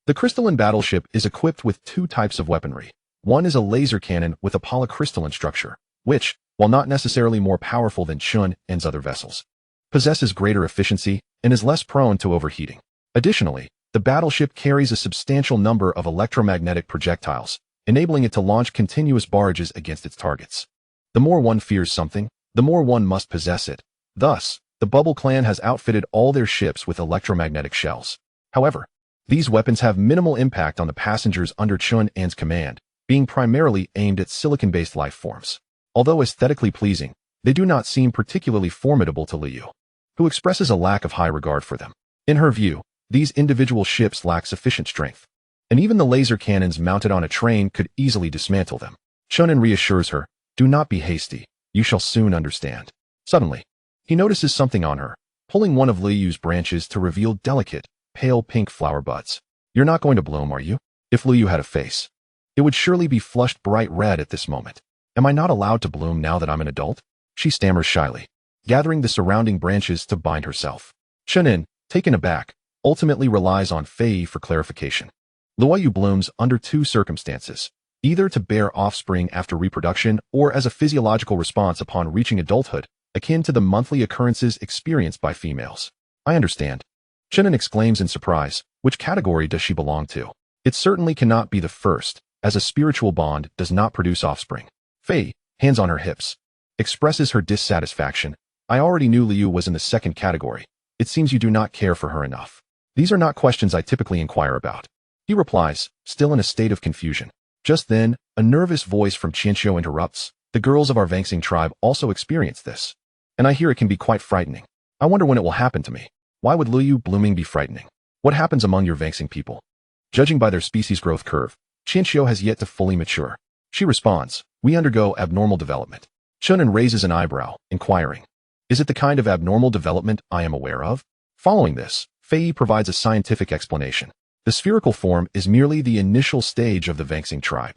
Speaker 1: The crystalline battleship is equipped with 2 types of weaponry. One is a laser cannon with a polycrystalline structure, which, while not necessarily more powerful than Chen An's other vessels, possesses greater efficiency and is less prone to overheating. Additionally, the battleship carries a substantial number of electromagnetic projectiles, enabling it to launch continuous barrages against its targets. The more one fears something, the more one must possess it. Thus, the Bubble clan has outfitted all their ships with electromagnetic shells. However, these weapons have minimal impact on the passengers under Chen An's command, being primarily aimed at silicon-based life forms. Although aesthetically pleasing, they do not seem particularly formidable to Liu, who expresses a lack of high regard for them. In her view, these individual ships lack sufficient strength, and even the laser cannons mounted on a train could easily dismantle them. Chen An reassures her, "Do not be hasty, you shall soon understand." Suddenly, he notices something on her, pulling one of Liu's branches to reveal delicate, pale pink flower buds. "You're not going to bloom, are you?" If Liu had a face, it would surely be flushed bright red at this moment. "Am I not allowed to bloom now that I'm an adult?" She stammers shyly, gathering the surrounding branches to bind herself. Chen An, taken aback, ultimately relies on Fei for clarification. Liu blooms under 2 circumstances, either to bear offspring after reproduction or as a physiological response upon reaching adulthood, akin to the monthly occurrences experienced by females. "I understand." Chen An exclaims in surprise. Which category does she belong to? It certainly cannot be the first, as a spiritual bond does not produce offspring. Fei, hands on her hips, expresses her dissatisfaction. "I already knew Liu was in the second category. It seems you do not care for her enough." "These are not questions I typically inquire about," he replies, still in a state of confusion. Just then, a nervous voice from Qianqiu interrupts. The girls of our Vangsing tribe also experience this. And I hear it can be quite frightening. I wonder when it will happen to me. Why would Liu blooming be frightening? What happens among your Vangsing people? Judging by their species growth curve, Qianqiu has yet to fully mature. She responds, we undergo abnormal development. Chen An raises an eyebrow, inquiring, is it the kind of abnormal development I am aware of? Following this, Fei provides a scientific explanation. The spherical form is merely the initial stage of the Vangsing tribe.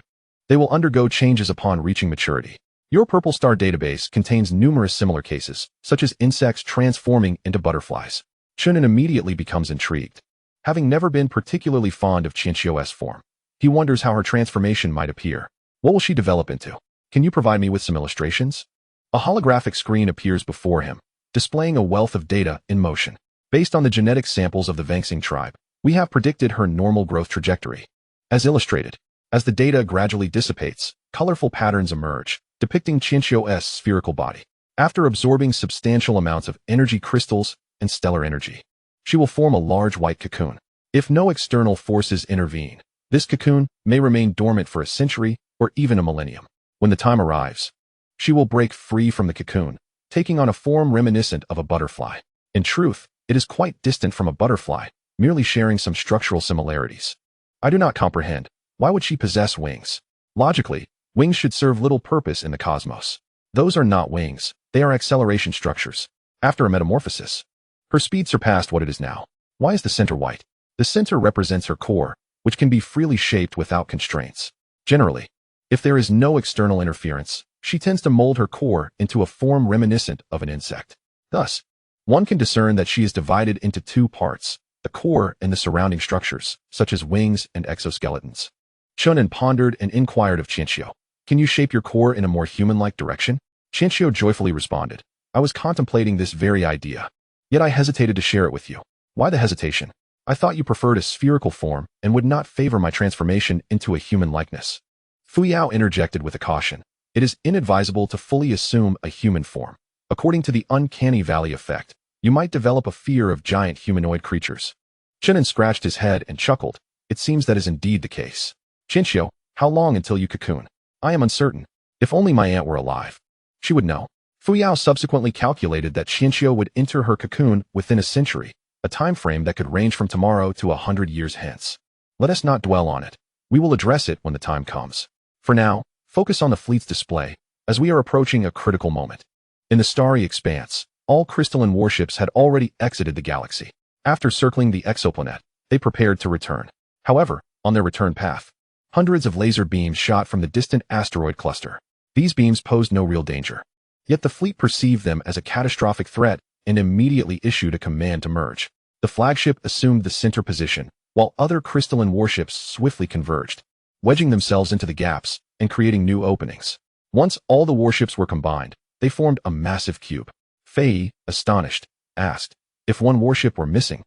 Speaker 1: They will undergo changes upon reaching maturity. Your purple star database contains numerous similar cases, such as insects transforming into butterflies. Chen An immediately becomes intrigued. Having never been particularly fond of Qianqiu's form, he wonders how her transformation might appear. What will she develop into? Can you provide me with some illustrations? A holographic screen appears before him, displaying a wealth of data in motion. Based on the genetic samples of the Vangsing tribe, we have predicted her normal growth trajectory. As illustrated, as the data gradually dissipates, colorful patterns emerge, depicting Qianqiu's spherical body. After absorbing substantial amounts of energy crystals and stellar energy, she will form a large white cocoon. If no external forces intervene, this cocoon may remain dormant for a century or even a millennium. When the time arrives, she will break free from the cocoon, taking on a form reminiscent of a butterfly. In truth, it is quite distant from a butterfly, merely sharing some structural similarities. I do not comprehend. Why would she possess wings? Logically, wings should serve little purpose in the cosmos. Those are not wings, they are acceleration structures. After a metamorphosis, her speed surpassed what it is now. Why is the center white? The center represents her core, which can be freely shaped without constraints. Generally, if there is no external interference, she tends to mold her core into a form reminiscent of an insect. Thus, one can discern that she is divided into two parts, the core and the surrounding structures, such as wings and exoskeletons. Chen An pondered and inquired of Qianqiu, can you shape your core in a more human-like direction? Qianqiu joyfully responded, I was contemplating this very idea, yet I hesitated to share it with you. Why the hesitation? I thought you preferred a spherical form and would not favor my transformation into a human likeness. Fuyao interjected with a caution. It is inadvisable to fully assume a human form. According to the uncanny valley effect, you might develop a fear of giant humanoid creatures. Chen An scratched his head and chuckled. It seems that is indeed the case. Qianqiu, how long until you cocoon? I am uncertain. If only my aunt were alive. She would know. Fuyao subsequently calculated that Qianqiu would enter her cocoon within a century, a time frame that could range from tomorrow to 100 years hence. Let us not dwell on it. We will address it when the time comes. For now, focus on the fleet's display, as we are approaching a critical moment. In the starry expanse, all crystalline warships had already exited the galaxy. After circling the exoplanet, they prepared to return. However, on their return path, hundreds of laser beams shot from the distant asteroid cluster. These beams posed no real danger. Yet the fleet perceived them as a catastrophic threat and immediately issued a command to merge. The flagship assumed the center position, while other crystalline warships swiftly converged, wedging themselves into the gaps and creating new openings. Once all the warships were combined, they formed a massive cube. Fei, astonished, asked, if one warship were missing,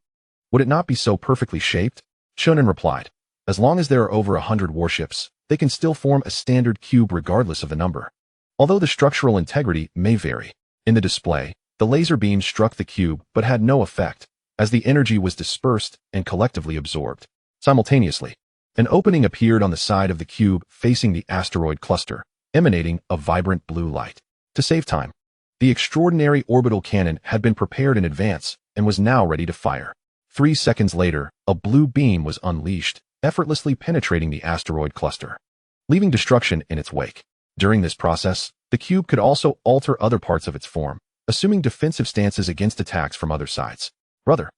Speaker 1: would it not be so perfectly shaped? Chen An replied, as long as there are over 100 warships, they can still form a standard cube regardless of the number. Although the structural integrity may vary. In the display, the laser beam struck the cube but had no effect, as the energy was dispersed and collectively absorbed. Simultaneously, an opening appeared on the side of the cube facing the asteroid cluster, emanating a vibrant blue light. To save time, the extraordinary orbital cannon had been prepared in advance and was now ready to fire. 3 seconds later, a blue beam was unleashed, effortlessly penetrating the asteroid cluster, leaving destruction in its wake. During this process, the cube could also alter other parts of its form, assuming defensive stances against attacks from other sides. Brother,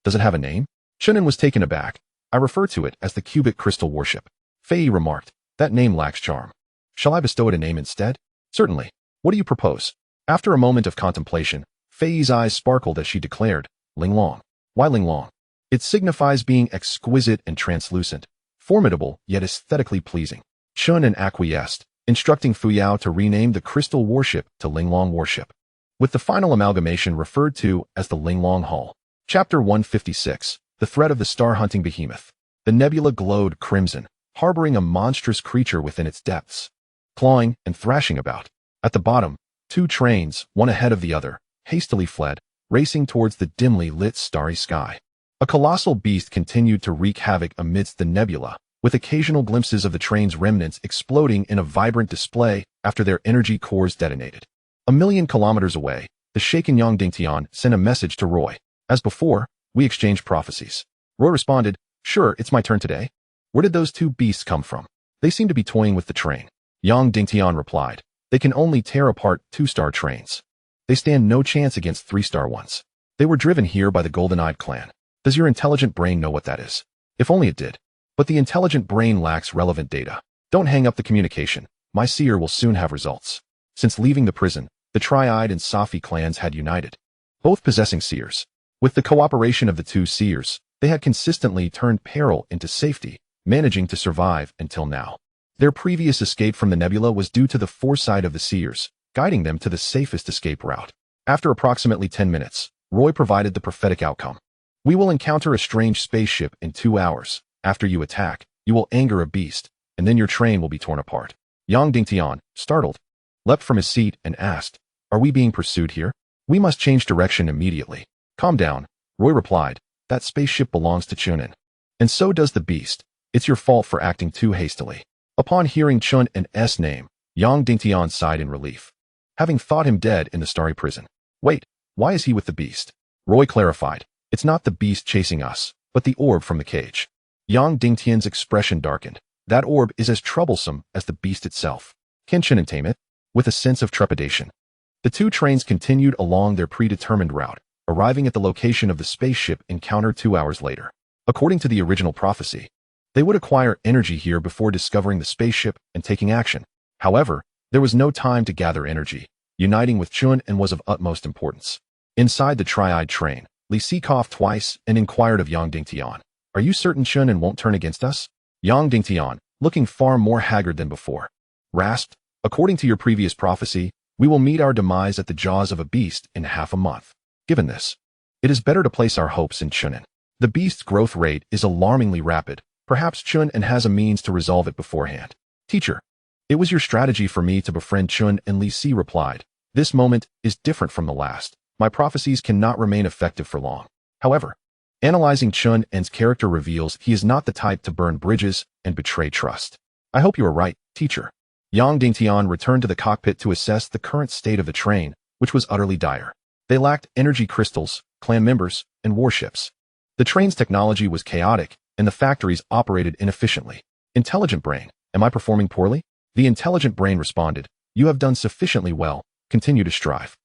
Speaker 1: does it have a name? Chen An was taken aback. I refer to it as the cubic crystal warship. Fei remarked, that name lacks charm. Shall I bestow it a name instead? Certainly. What do you propose? After a moment of contemplation, Fei's eyes sparkled as she declared, Linglong. Why Linglong? It signifies being exquisite and translucent, formidable yet aesthetically pleasing. Chen An acquiesced, instructing Fuyao to rename the crystal warship to Linglong warship, with the final amalgamation referred to as the Linglong hull. Chapter 156, The Threat of the Star-Hunting Behemoth. The nebula glowed crimson, harboring a monstrous creature within its depths, clawing and thrashing about. At the bottom, 2 trains, one ahead of the other, hastily fled, racing towards the dimly lit starry sky. A colossal beast continued to wreak havoc amidst the nebula, with occasional glimpses of the train's remnants exploding in a vibrant display after their energy cores detonated. 1,000,000 kilometers away, the shaken Yang Dingtian sent a message to Roy. As before, we exchanged prophecies. Roy responded, "Sure, it's my turn today. Where did those two beasts come from? They seem to be toying with the train." Yang Dingtian replied, "They can only tear apart 2-star trains. They stand no chance against 3-star ones. They were driven here by the Golden-Eyed clan. Does your intelligent brain know what that is? If only it did. But the intelligent brain lacks relevant data. Don't hang up the communication. My seer will soon have results." Since leaving the prison, the Triad and Safi clans had united, both possessing seers. With the cooperation of the two seers, they had consistently turned peril into safety, managing to survive until now. Their previous escape from the nebula was due to the foresight of the seers, guiding them to the safest escape route. After approximately 10 minutes, Roy provided the prophetic outcome. "We will encounter a strange spaceship in 2 hours. After you attack, you will anger a beast, and then your train will be torn apart." Yang Dingtian, startled, leapt from his seat and asked, "Are we being pursued here? We must change direction immediately." "Calm down," Roy replied. "That spaceship belongs to Chen An. And so does the beast. It's your fault for acting too hastily." Upon hearing Chen An's name, Yang Dingtian sighed in relief, having thought him dead in the starry prison. "Wait, why is he with the beast?" Roy clarified, "It's not the beast chasing us, but the orb from the cage." Yang Dingtian's expression darkened. "That orb is as troublesome as the beast itself. Can Chen An tame it?" With a sense of trepidation, the two trains continued along their predetermined route, arriving at the location of the spaceship encounter 2 hours later. According to the original prophecy, they would acquire energy here before discovering the spaceship and taking action. However, there was no time to gather energy. Uniting with Chen An was of utmost importance. Inside the Triad train, Li Si coughed twice and inquired of Yang Dingtian, "Are you certain Chen An won't turn against us?" Yang Dingtian, looking far more haggard than before, rasped, "According to your previous prophecy, we will meet our demise at the jaws of a beast in half a month. Given this, it is better to place our hopes in Chen An. The beast's growth rate is alarmingly rapid. Perhaps Chen An has a means to resolve it beforehand." "Teacher, it was your strategy for me to befriend Chen An," Li Si replied. "This moment is different from the last. My prophecies cannot remain effective for long." However, analyzing Chen An's character reveals he is not the type to burn bridges and betray trust. "I hope you are right, teacher." Yang Dingtian returned to the cockpit to assess the current state of the train, which was utterly dire. They lacked energy crystals, clan members, and warships. The train's technology was chaotic, and the factories operated inefficiently. "Intelligent brain, am I performing poorly?" The intelligent brain responded, "You have done sufficiently well. Continue to strive.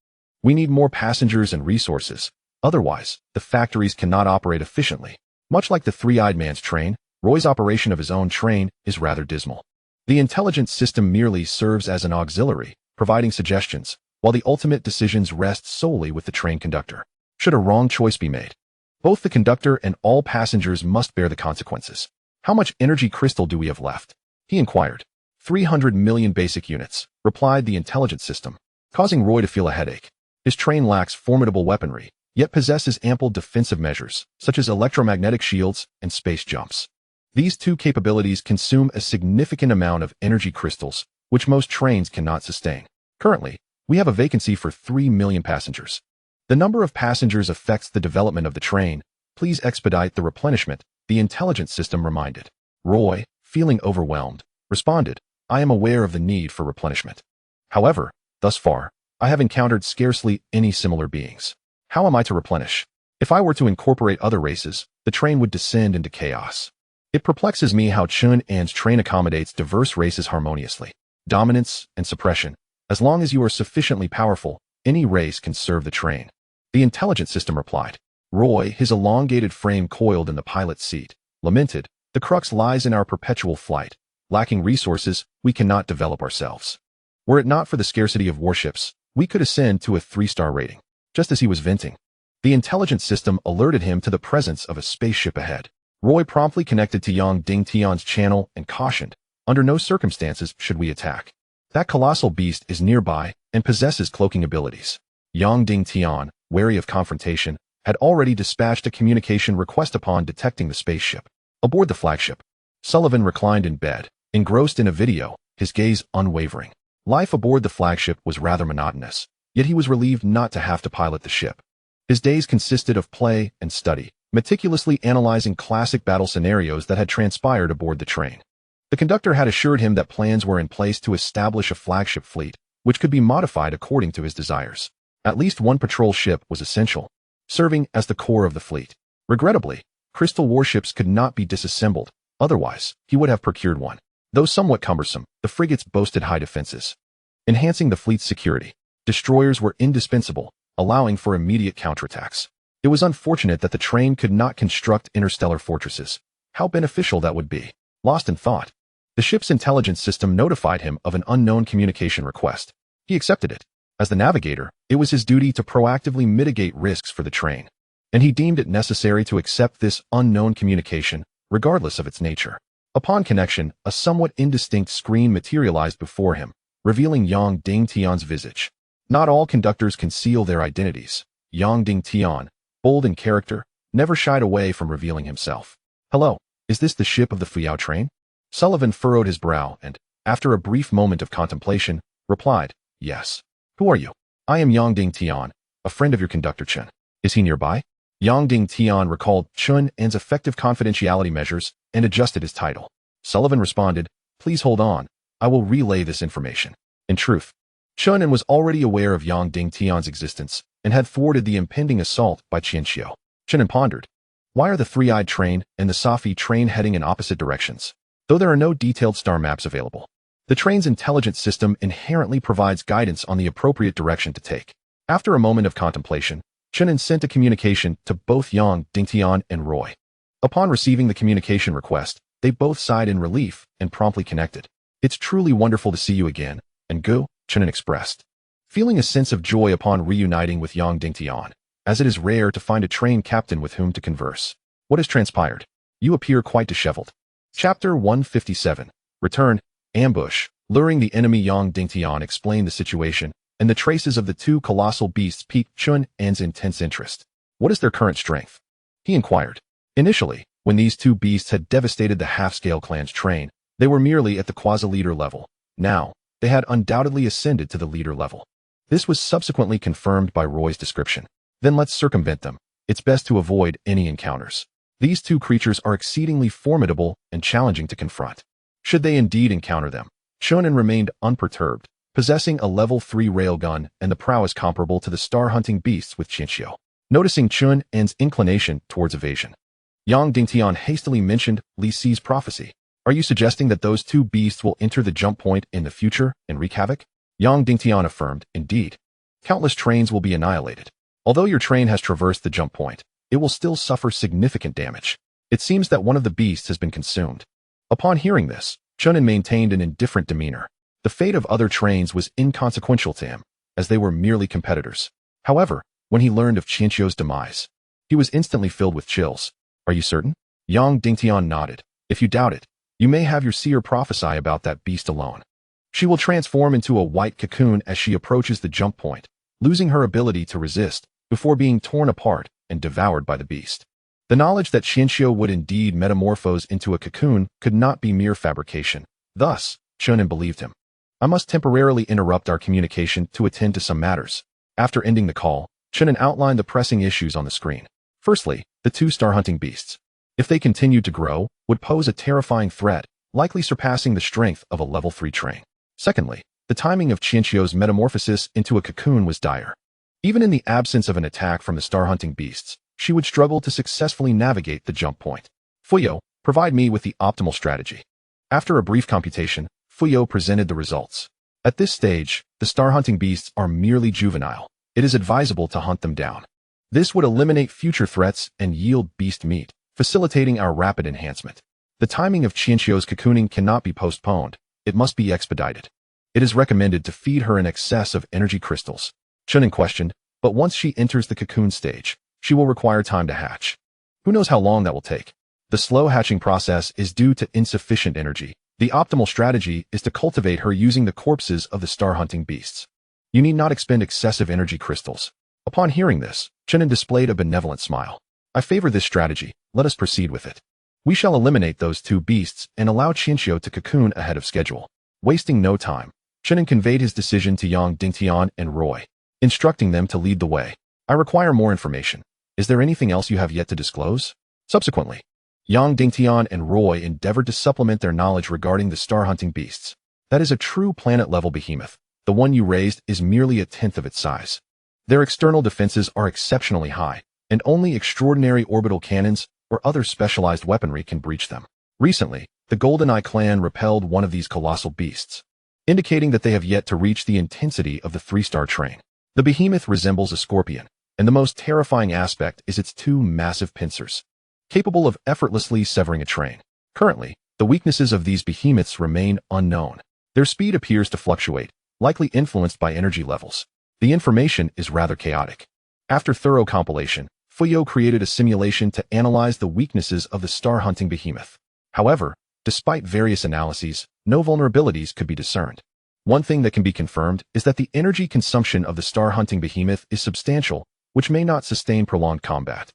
Speaker 1: We need more passengers and resources. Otherwise, the factories cannot operate efficiently." Much like the three-eyed man's train, Roy's operation of his own train is rather dismal. The intelligence system merely serves as an auxiliary, providing suggestions, while the ultimate decisions rest solely with the train conductor. Should a wrong choice be made, both the conductor and all passengers must bear the consequences. "How much energy crystal do we have left?" he inquired. 300 million basic units, replied the intelligence system, causing Roy to feel a headache. His train lacks formidable weaponry, yet possesses ample defensive measures, such as electromagnetic shields and space jumps. These two capabilities consume a significant amount of energy crystals, which most trains cannot sustain. Currently, we have a vacancy for 3 million passengers. The number of passengers affects the development of the train. Please expedite the replenishment, the intelligence system reminded. Roy, feeling overwhelmed, responded, "I am aware of the need for replenishment. However, thus far, I have encountered scarcely any similar beings. How am I to replenish? If I were to incorporate other races, the train would descend into chaos. It perplexes me how Chen An's train accommodates diverse races harmoniously. Dominance and suppression. As long as you are sufficiently powerful, any race can serve the train." The intelligence system replied. Roy, his elongated frame coiled in the pilot's seat, lamented, "The crux lies in our perpetual flight. Lacking resources, we cannot develop ourselves. Were it not for the scarcity of warships, we could ascend to a 3-star rating." Just as he was venting, the intelligence system alerted him to the presence of a spaceship ahead. Roy promptly connected to Yang Dingtian's channel and cautioned, "Under no circumstances should we attack. That colossal beast is nearby and possesses cloaking abilities." Yang Dingtian, wary of confrontation, had already dispatched a communication request upon detecting the spaceship. Aboard the flagship, Sullivan reclined in bed, engrossed in a video, his gaze unwavering. Life aboard the flagship was rather monotonous, yet he was relieved not to have to pilot the ship. His days consisted of play and study, meticulously analyzing classic battle scenarios that had transpired aboard the train. The conductor had assured him that plans were in place to establish a flagship fleet, which could be modified according to his desires. At least one patrol ship was essential, serving as the core of the fleet. Regrettably, crystal warships could not be disassembled, otherwise, he would have procured one. Though somewhat cumbersome, the frigates boasted high defenses, enhancing the fleet's security. Destroyers were indispensable, allowing for immediate counterattacks. It was unfortunate that the train could not construct interstellar fortresses. How beneficial that would be. Lost in thought, the ship's intelligence system notified him of an unknown communication request. He accepted it. As the navigator, it was his duty to proactively mitigate risks for the train, and he deemed it necessary to accept this unknown communication, regardless of its nature. Upon connection, a somewhat indistinct screen materialized before him, revealing Yang Dingtian's visage. Not all conductors conceal their identities. Yang Dingtian, bold in character, never shied away from revealing himself. "Hello, is this the ship of the Fuyao train?" Sullivan furrowed his brow and, after a brief moment of contemplation, replied, "Yes." "Who are you?" "I am Yang Dingtian, a friend of your conductor Chen. Is he nearby?" Yang Dingtian recalled Chen An's effective confidentiality measures and adjusted his title. Sullivan responded, "Please hold on. I will relay this information." In truth, Chen An was already aware of Yang Dingtian's existence and had thwarted the impending assault by Qianxiu. Chen An pondered, why are the three-eyed train and the Safi train heading in opposite directions? Though there are no detailed star maps available, the train's intelligence system inherently provides guidance on the appropriate direction to take. After a moment of contemplation, Chen An sent a communication to both Yang Dingtian and Roy. Upon receiving the communication request, they both sighed in relief and promptly connected. "It's truly wonderful to see you again, and go," Chen An expressed, feeling a sense of joy upon reuniting with Yang Dingtian, as it is rare to find a train captain with whom to converse. "What has transpired? You appear quite disheveled." Chapter 157. Return, Ambush. Luring the enemy. Yang Dingtian explained the situation, and the traces of the two colossal beasts piqued Chen An's intense interest. "What is their current strength?" he inquired. Initially, when these two beasts had devastated the half-scale clan's train, they were merely at the quasi-leader level. Now, they had undoubtedly ascended to the leader level. This was subsequently confirmed by Roy's description. "Then let's circumvent them. It's best to avoid any encounters. These two creatures are exceedingly formidable and challenging to confront." Should they indeed encounter them, Chen An remained unperturbed, possessing a level 3 railgun and the prowess comparable to the star-hunting beasts with Qianxiu. Noticing Chen An's inclination towards evasion, Yang Dingtian hastily mentioned Li Si's prophecy. "Are you suggesting that those two beasts will enter the jump point in the future and wreak havoc?" Yang Dingtian affirmed, "Indeed. Countless trains will be annihilated. Although your train has traversed the jump point, it will still suffer significant damage. It seems that one of the beasts has been consumed." Upon hearing this, Chen An maintained an indifferent demeanor. The fate of other trains was inconsequential to him, as they were merely competitors. However, when he learned of Qianxiu's demise, he was instantly filled with chills. "Are you certain?" Yang Dingtian nodded. "If you doubt it, you may have your seer prophesy about that beast alone. She will transform into a white cocoon as she approaches the jump point, losing her ability to resist before being torn apart and devoured by the beast." The knowledge that Qianxiu would indeed metamorphose into a cocoon could not be mere fabrication. Thus, Chen An believed him. "I must temporarily interrupt our communication to attend to some matters." After ending the call, Chen An outlined the pressing issues on the screen. Firstly, the two star-hunting beasts, if they continued to grow, would pose a terrifying threat, likely surpassing the strength of a level 3 train. Secondly, the timing of Qianxiu's metamorphosis into a cocoon was dire. Even in the absence of an attack from the star-hunting beasts, she would struggle to successfully navigate the jump point. "Fuyao, provide me with the optimal strategy." After a brief computation, Fuyao presented the results. At this stage, the star-hunting beasts are merely juvenile. It is advisable to hunt them down. This would eliminate future threats and yield beast meat, facilitating our rapid enhancement. The timing of Qianxiu's cocooning cannot be postponed. It must be expedited. It is recommended to feed her an excess of energy crystals. Chen An questioned, but once she enters the cocoon stage, she will require time to hatch. Who knows how long that will take? The slow hatching process is due to insufficient energy. The optimal strategy is to cultivate her using the corpses of the star-hunting beasts. You need not expend excessive energy crystals. Upon hearing this, Chen An displayed a benevolent smile. "I favor this strategy. Let us proceed with it. We shall eliminate those two beasts and allow Qianxiu to cocoon ahead of schedule." Wasting no time, Chen An conveyed his decision to Yang Dingtian and Roy, instructing them to lead the way. "I require more information. Is there anything else you have yet to disclose? Subsequently, Yang Dingtian and Roy endeavored to supplement their knowledge regarding the star-hunting beasts. That is a true planet-level behemoth. The one you raised is merely a tenth of its size. Their external defenses are exceptionally high, and only extraordinary orbital cannons or other specialized weaponry can breach them. Recently, the GoldenEye clan repelled one of these colossal beasts, indicating that they have yet to reach the intensity of the three-star train. The behemoth resembles a scorpion, and the most terrifying aspect is its two massive pincers, capable of effortlessly severing a train. Currently, the weaknesses of these behemoths remain unknown. Their speed appears to fluctuate, likely influenced by energy levels. The information is rather chaotic. After thorough compilation, Fuyao created a simulation to analyze the weaknesses of the star-hunting behemoth. However, despite various analyses, no vulnerabilities could be discerned. One thing that can be confirmed is that the energy consumption of the star-hunting behemoth is substantial, which may not sustain prolonged combat.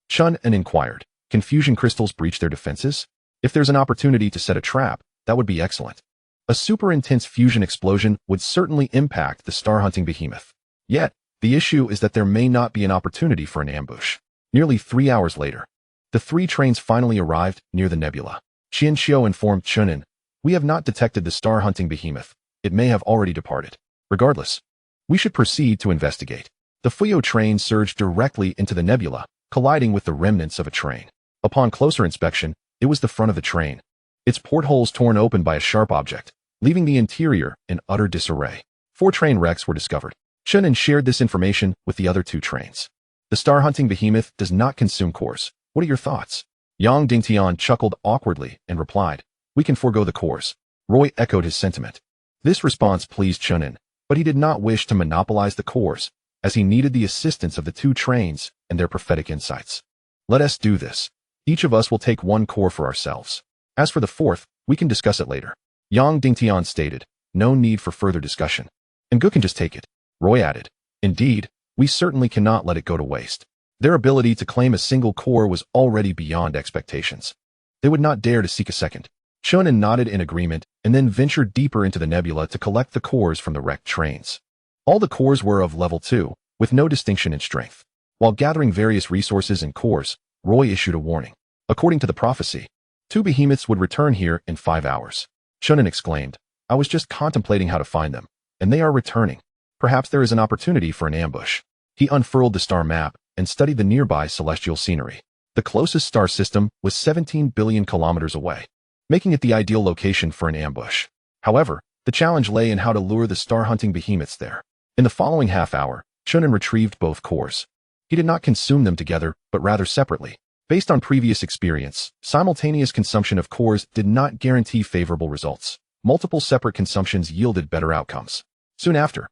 Speaker 1: Chen An inquired, "Can fusion crystals breach their defenses? If there's an opportunity to set a trap, that would be excellent." A super-intense fusion explosion would certainly impact the star-hunting behemoth. Yet, the issue is that there may not be an opportunity for an ambush. Nearly 3 hours later, the three trains finally arrived near the nebula. Qian Xiao informed Chen An, "We have not detected the star-hunting behemoth. It may have already departed. Regardless, we should proceed to investigate." The Fuyao train surged directly into the nebula, colliding with the remnants of a train. Upon closer inspection, it was the front of the train, its portholes torn open by a sharp object, leaving the interior in utter disarray. 4 train wrecks were discovered. Chen An shared this information with the other 2 trains. "The star-hunting behemoth does not consume cores. What are your thoughts?" Yang Dingtian chuckled awkwardly and replied, "We can forego the cores." Roy echoed his sentiment. This response pleased Chen An, but he did not wish to monopolize the cores, as he needed the assistance of the 2 trains and their prophetic insights. "Let us do this. Each of us will take 1 core for ourselves. As for the 4th, we can discuss it later." Yang Dingtian stated, "No need for further discussion. And Gu can just take it." Roy added, "Indeed, we certainly cannot let it go to waste." Their ability to claim a single core was already beyond expectations. They would not dare to seek a second. Chen An nodded in agreement and then ventured deeper into the nebula to collect the cores from the wrecked trains. All the cores were of level 2, with no distinction in strength. While gathering various resources and cores, Roy issued a warning. According to the prophecy, 2 behemoths would return here in 5 hours. Chen An exclaimed, "I was just contemplating how to find them, and they are returning. Perhaps there is an opportunity for an ambush." He unfurled the star map and studied the nearby celestial scenery. The closest star system was 17 billion kilometers away, making it the ideal location for an ambush. However, the challenge lay in how to lure the star-hunting behemoths there. In the following half hour, Chen An retrieved both cores. He did not consume them together, but rather separately. Based on previous experience, simultaneous consumption of cores did not guarantee favorable results. Multiple separate consumptions yielded better outcomes. Soon after,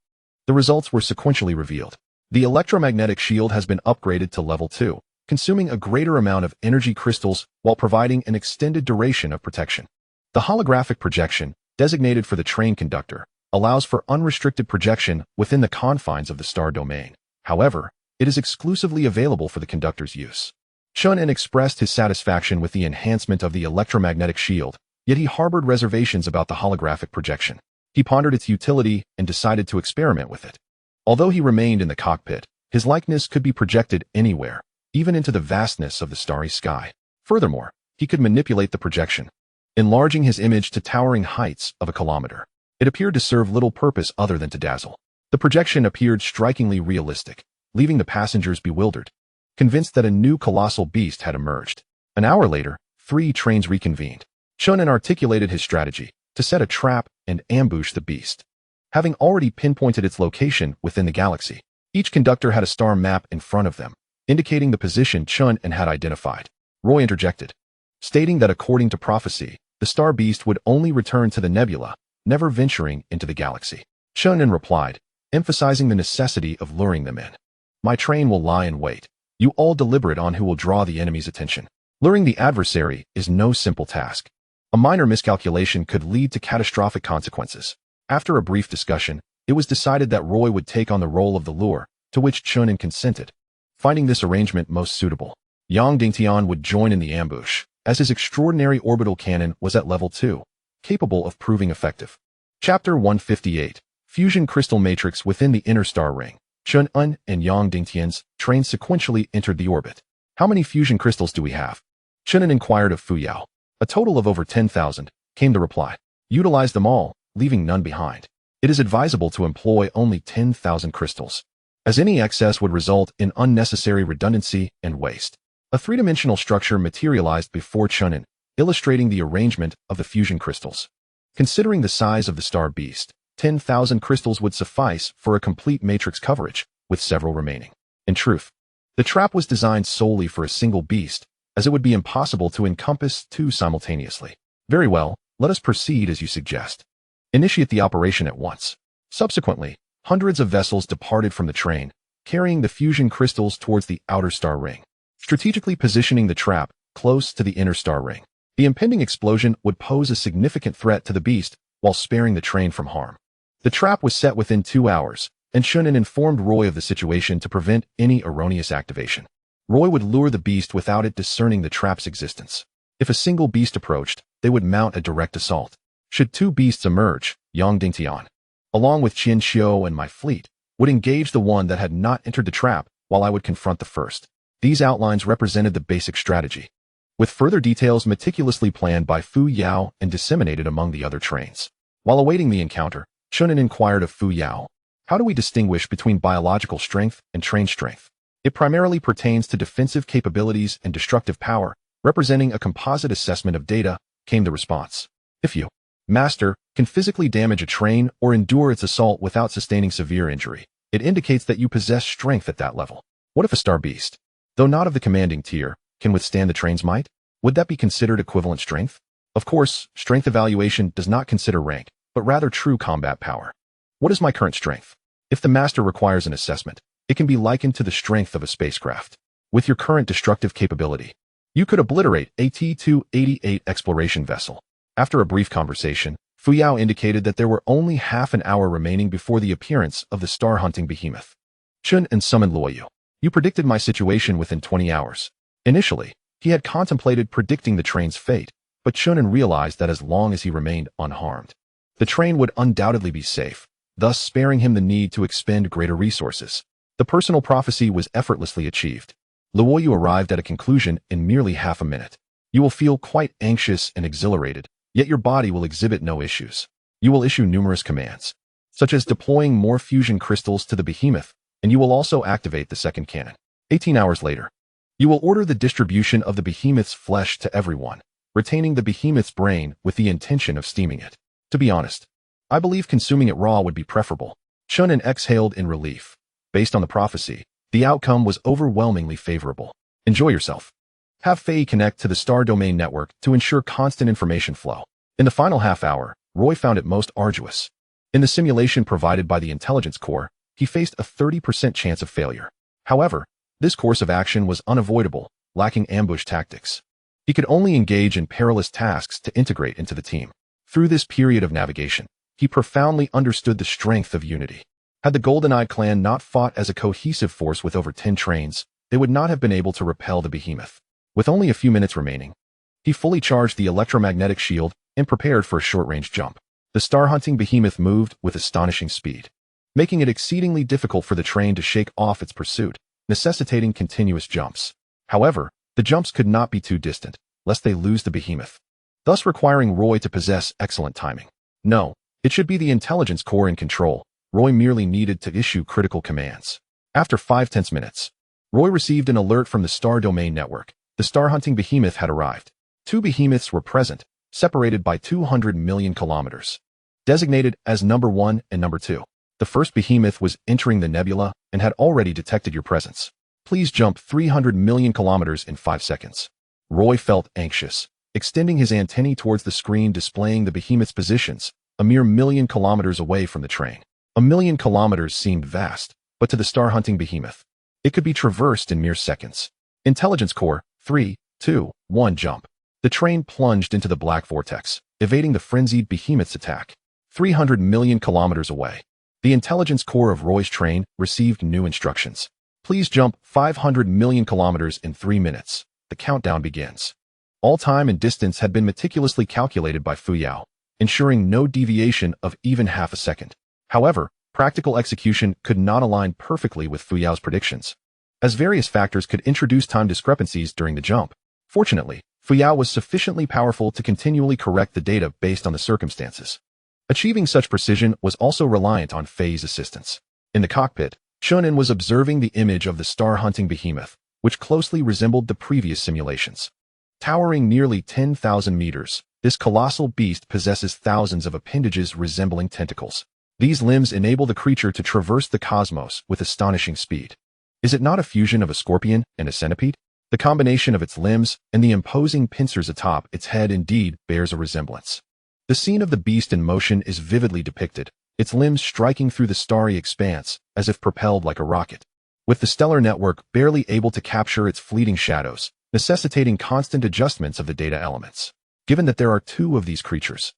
Speaker 1: the results were sequentially revealed. The electromagnetic shield has been upgraded to level 2, consuming a greater amount of energy crystals while providing an extended duration of protection. The holographic projection, designated for the train conductor, allows for unrestricted projection within the confines of the star domain. However, it is exclusively available for the conductor's use. Chen An expressed his satisfaction with the enhancement of the electromagnetic shield, yet he harbored reservations about the holographic projection. He pondered its utility and decided to experiment with it. Although he remained in the cockpit, his likeness could be projected anywhere, even into the vastness of the starry sky. Furthermore, he could manipulate the projection, enlarging his image to towering heights of a kilometer. It appeared to serve little purpose other than to dazzle. The projection appeared strikingly realistic, leaving the passengers bewildered, convinced that a new colossal beast had emerged. An hour later, 3 trains reconvened. Chen An articulated his strategy to set a trap and ambush the beast. Having already pinpointed its location within the galaxy, each conductor had a star map in front of them, indicating the position Chen An had identified. Roy interjected, stating that according to prophecy, the star beast would only return to the nebula, never venturing into the galaxy. Chen An replied, emphasizing the necessity of luring them in. "My train will lie in wait. You all deliberate on who will draw the enemy's attention. Luring the adversary is no simple task. A minor miscalculation could lead to catastrophic consequences." After a brief discussion, it was decided that Roy would take on the role of the lure, to which Chen An consented, finding this arrangement most suitable. Yang Dingtian would join in the ambush, as his extraordinary orbital cannon was at level 2, capable of proving effective. Chapter 158, Fusion Crystal Matrix within the Inner Star Ring. Chen An and Yang Dingtian's trains sequentially entered the orbit. How many fusion crystals do we have? Chen An inquired of Fuyao. A total of over 10,000, came the reply. Utilize them all, leaving none behind. It is advisable to employ only 10,000 crystals, as any excess would result in unnecessary redundancy and waste. A three-dimensional structure materialized before Chen An, illustrating the arrangement of the fusion crystals. Considering the size of the star beast, 10,000 crystals would suffice for a complete matrix coverage, with several remaining. In truth, the trap was designed solely for a single beast, as it would be impossible to encompass two simultaneously. Very well, let us proceed as you suggest. Initiate the operation at once. Subsequently, hundreds of vessels departed from the train, carrying the fusion crystals towards the outer star ring, strategically positioning the trap close to the inner star ring. The impending explosion would pose a significant threat to the beast while sparing the train from harm. The trap was set within 2 hours, and Chen An informed Roy of the situation to prevent any erroneous activation. Roy would lure the beast without it discerning the trap's existence. If a single beast approached, they would mount a direct assault. Should two beasts emerge, Yang Dingtian, along with Qian Xiu and my fleet, would engage the one that had not entered the trap, while I would confront the first. These outlines represented the basic strategy, with further details meticulously planned by Fuyao and disseminated among the other trains. While awaiting the encounter, Chen An inquired of Fuyao, how do we distinguish between biological strength and train strength? It primarily pertains to defensive capabilities and destructive power, representing a composite assessment of data, came the response. If you, Master, can physically damage a train or endure its assault without sustaining severe injury, it indicates that you possess strength at that level. What if a star beast, though not of the commanding tier, can withstand the train's might? Would that be considered equivalent strength? Of course, strength evaluation does not consider rank, but rather true combat power. What is my current strength? If the Master requires an assessment, it can be likened to the strength of a spacecraft. With your current destructive capability, you could obliterate a T-288 exploration vessel. After a brief conversation, Fuyao indicated that there were only half an hour remaining before the appearance of the star-hunting behemoth. Chen An summoned Luoyu. You predicted my situation within 20 hours. Initially, he had contemplated predicting the train's fate, but Chen An realized that as long as he remained unharmed, the train would undoubtedly be safe, thus sparing him the need to expend greater resources. The personal prophecy was effortlessly achieved. Luoyu arrived at a conclusion in merely half a minute. You will feel quite anxious and exhilarated, yet your body will exhibit no issues. You will issue numerous commands, such as deploying more fusion crystals to the behemoth, and you will also activate the second cannon. 18 hours later, you will order the distribution of the behemoth's flesh to everyone, retaining the behemoth's brain with the intention of steaming it. To be honest, I believe consuming it raw would be preferable. Chen An exhaled in relief. Based on the prophecy, the outcome was overwhelmingly favorable. Enjoy yourself. Have Fei connect to the Star Domain Network to ensure constant information flow. In the final half hour, Roy found it most arduous. In the simulation provided by the Intelligence Corps, he faced a 30% chance of failure. However, this course of action was unavoidable, lacking ambush tactics. He could only engage in perilous tasks to integrate into the team. Through this period of navigation, he profoundly understood the strength of unity. Had the Golden-Eyed clan not fought as a cohesive force with over 10 trains, they would not have been able to repel the behemoth. With only a few minutes remaining, he fully charged the electromagnetic shield and prepared for a short-range jump. The star-hunting behemoth moved with astonishing speed, making it exceedingly difficult for the train to shake off its pursuit, necessitating continuous jumps. However, the jumps could not be too distant, lest they lose the behemoth, thus requiring Roy to possess excellent timing. No, it should be the Intelligence Corps in control. Roy merely needed to issue critical commands. After 5 tense minutes, Roy received an alert from the Star Domain Network. The star-hunting behemoth had arrived. 2 behemoths were present, separated by 200 million kilometers, designated as number 1 and number 2. The first behemoth was entering the nebula and had already detected your presence. Please jump 300 million kilometers in 5 seconds. Roy felt anxious, extending his antennae towards the screen displaying the behemoth's positions, a mere million kilometers away from the train. A million kilometers seemed vast, but to the star-hunting behemoth, it could be traversed in mere seconds. Intelligence Corps, 3, 2, 1 jump. The train plunged into the black vortex, evading the frenzied behemoth's attack. 300 million kilometers away, the Intelligence Corps of Roy's train received new instructions. Please jump 500 million kilometers in 3 minutes. The countdown begins. All time and distance had been meticulously calculated by Fuyao, ensuring no deviation of even half a second. However, practical execution could not align perfectly with Fuyao's predictions, as various factors could introduce time discrepancies during the jump. Fortunately, Fuyao was sufficiently powerful to continually correct the data based on the circumstances. Achieving such precision was also reliant on Fei's assistance. In the cockpit, Chen An was observing the image of the star-hunting behemoth, which closely resembled the previous simulations. Towering nearly 10,000 meters, this colossal beast possesses thousands of appendages resembling tentacles. These limbs enable the creature to traverse the cosmos with astonishing speed. Is it not a fusion of a scorpion and a centipede? The combination of its limbs and the imposing pincers atop its head indeed bears a resemblance. The scene of the beast in motion is vividly depicted, its limbs striking through the starry expanse as if propelled like a rocket, with the stellar network barely able to capture its fleeting shadows, necessitating constant adjustments of the data elements. Given that there are two of these creatures,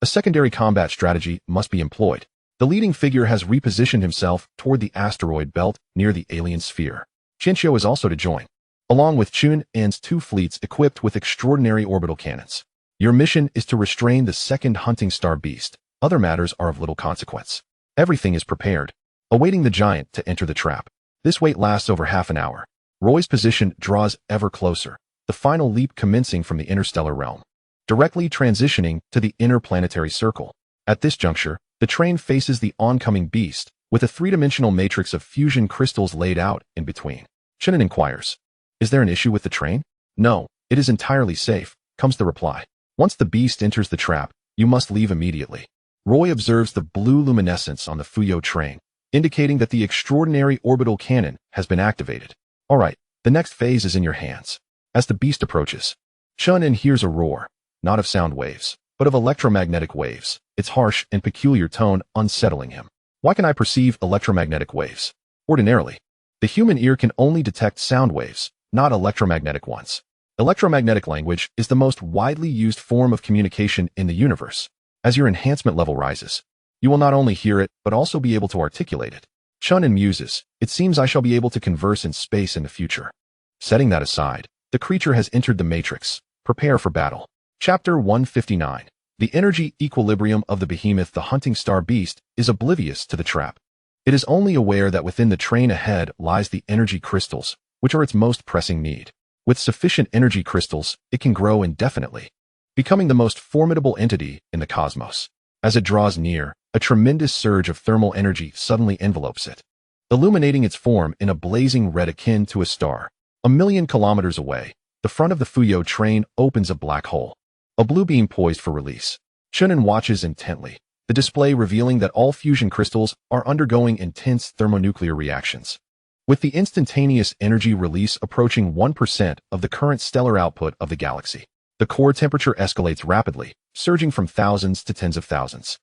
Speaker 1: a secondary combat strategy must be employed. The leading figure has repositioned himself toward the asteroid belt near the alien sphere. Qianqiu is also to join, along with Chen An's two fleets equipped with extraordinary orbital cannons. Your mission is to restrain the second hunting star beast. Other matters are of little consequence. Everything is prepared, awaiting the giant to enter the trap. This wait lasts over half an hour. Roy's position draws ever closer, the final leap commencing from the interstellar realm, directly transitioning to the interplanetary circle. At this juncture, the train faces the oncoming beast, with a three-dimensional matrix of fusion crystals laid out in between. Chen An inquires, "Is there an issue with the train?" "No, it is entirely safe," comes the reply. "Once the beast enters the trap, you must leave immediately." Roy observes the blue luminescence on the Fuyao train, indicating that the extraordinary orbital cannon has been activated. "All right, the next phase is in your hands." As the beast approaches, Chen An hears a roar, not of sound waves, but of electromagnetic waves, its harsh and peculiar tone unsettling him. Why can I perceive electromagnetic waves? Ordinarily, the human ear can only detect sound waves, not electromagnetic ones. Electromagnetic language is the most widely used form of communication in the universe. As your enhancement level rises, you will not only hear it, but also be able to articulate it. Chen An muses, "It seems I shall be able to converse in space in the future." Setting that aside, the creature has entered the matrix. Prepare for battle. Chapter 159. The energy equilibrium of the behemoth, the hunting star beast, is oblivious to the trap. It is only aware that within the train ahead lies the energy crystals, which are its most pressing need. With sufficient energy crystals, it can grow indefinitely, becoming the most formidable entity in the cosmos. As it draws near, a tremendous surge of thermal energy suddenly envelopes it, illuminating its form in a blazing red akin to a star. 1,000,000 kilometers away, the front of the Fuyao train opens a black hole, a blue beam poised for release. Chen An watches intently, the display revealing that all fusion crystals are undergoing intense thermonuclear reactions. With the instantaneous energy release approaching 1% of the current stellar output of the galaxy, the core temperature escalates rapidly, surging from thousands to tens of thousands,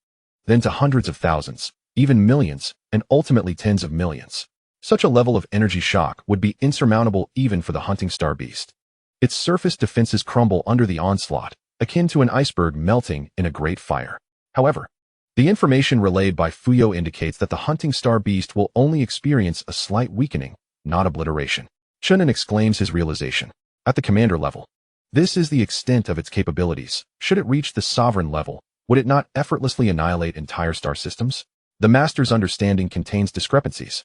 Speaker 1: then to hundreds of thousands, even millions, and ultimately tens of millions. Such a level of energy shock would be insurmountable even for the hunting star beast. Its surface defenses crumble under the onslaught, akin to an iceberg melting in a great fire. However, the information relayed by Fuyao indicates that the hunting star beast will only experience a slight weakening, not obliteration. Chen An exclaims his realization. At the commander level, this is the extent of its capabilities. Should it reach the sovereign level, would it not effortlessly annihilate entire star systems? The master's understanding contains discrepancies.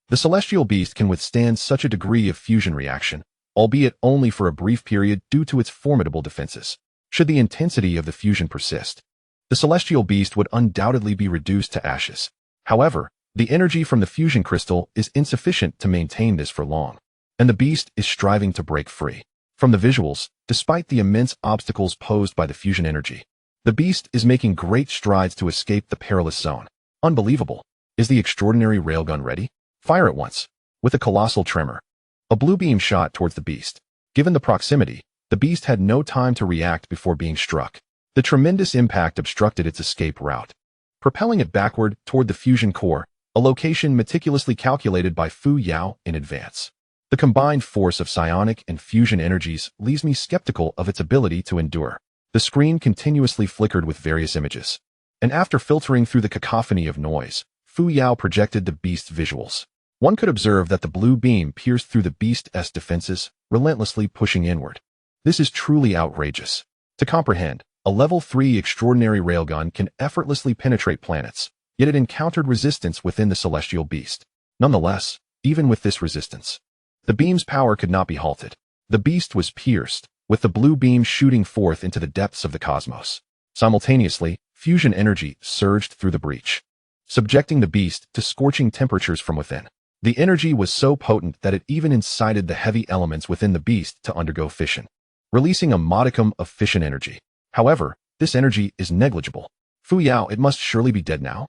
Speaker 1: The celestial beast can withstand such a degree of fusion reaction, albeit only for a brief period due to its formidable defenses. Should the intensity of the fusion persist, the celestial beast would undoubtedly be reduced to ashes. However, the energy from the fusion crystal is insufficient to maintain this for long, and the beast is striving to break free. From the visuals, despite the immense obstacles posed by the fusion energy, the beast is making great strides to escape the perilous zone. Unbelievable. Is the extraordinary railgun ready? Fire at once. With a colossal tremor, a blue beam shot towards the beast. Given the proximity, the beast had no time to react before being struck. The tremendous impact obstructed its escape route, propelling it backward toward the fusion core, a location meticulously calculated by Fuyao in advance. The combined force of psionic and fusion energies leaves me skeptical of its ability to endure. The screen continuously flickered with various images, and after filtering through the cacophony of noise, Fuyao projected the beast's visuals. One could observe that the blue beam pierced through the beast's defenses, relentlessly pushing inward. This is truly outrageous. To comprehend, a level 3 extraordinary railgun can effortlessly penetrate planets, yet it encountered resistance within the celestial beast. Nonetheless, even with this resistance, the beam's power could not be halted. The beast was pierced, with the blue beam shooting forth into the depths of the cosmos. Simultaneously, fusion energy surged through the breach, subjecting the beast to scorching temperatures from within. The energy was so potent that it even incited the heavy elements within the beast to undergo fission, releasing a modicum of fission energy. However, this energy is negligible. Fuyao, it must surely be dead now?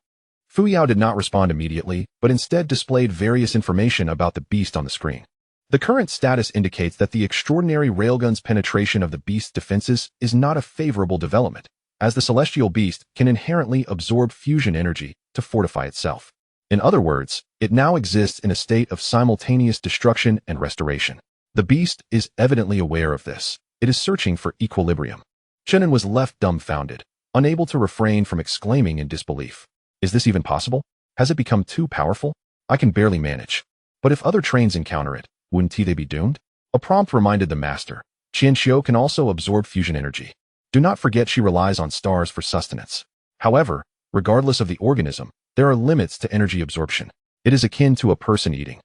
Speaker 1: Fuyao did not respond immediately, but instead displayed various information about the beast on the screen. The current status indicates that the extraordinary railgun's penetration of the beast's defenses is not a favorable development, as the celestial beast can inherently absorb fusion energy to fortify itself. In other words, it now exists in a state of simultaneous destruction and restoration. The beast is evidently aware of this. It is searching for equilibrium. Chen An was left dumbfounded, unable to refrain from exclaiming in disbelief. Is this even possible? Has it become too powerful? I can barely manage. But if other trains encounter it, wouldn't they be doomed? A prompt reminded the master. Qianxiu can also absorb fusion energy. Do not forget she relies on stars for sustenance. However, regardless of the organism, there are limits to energy absorption. It is akin to a person eating.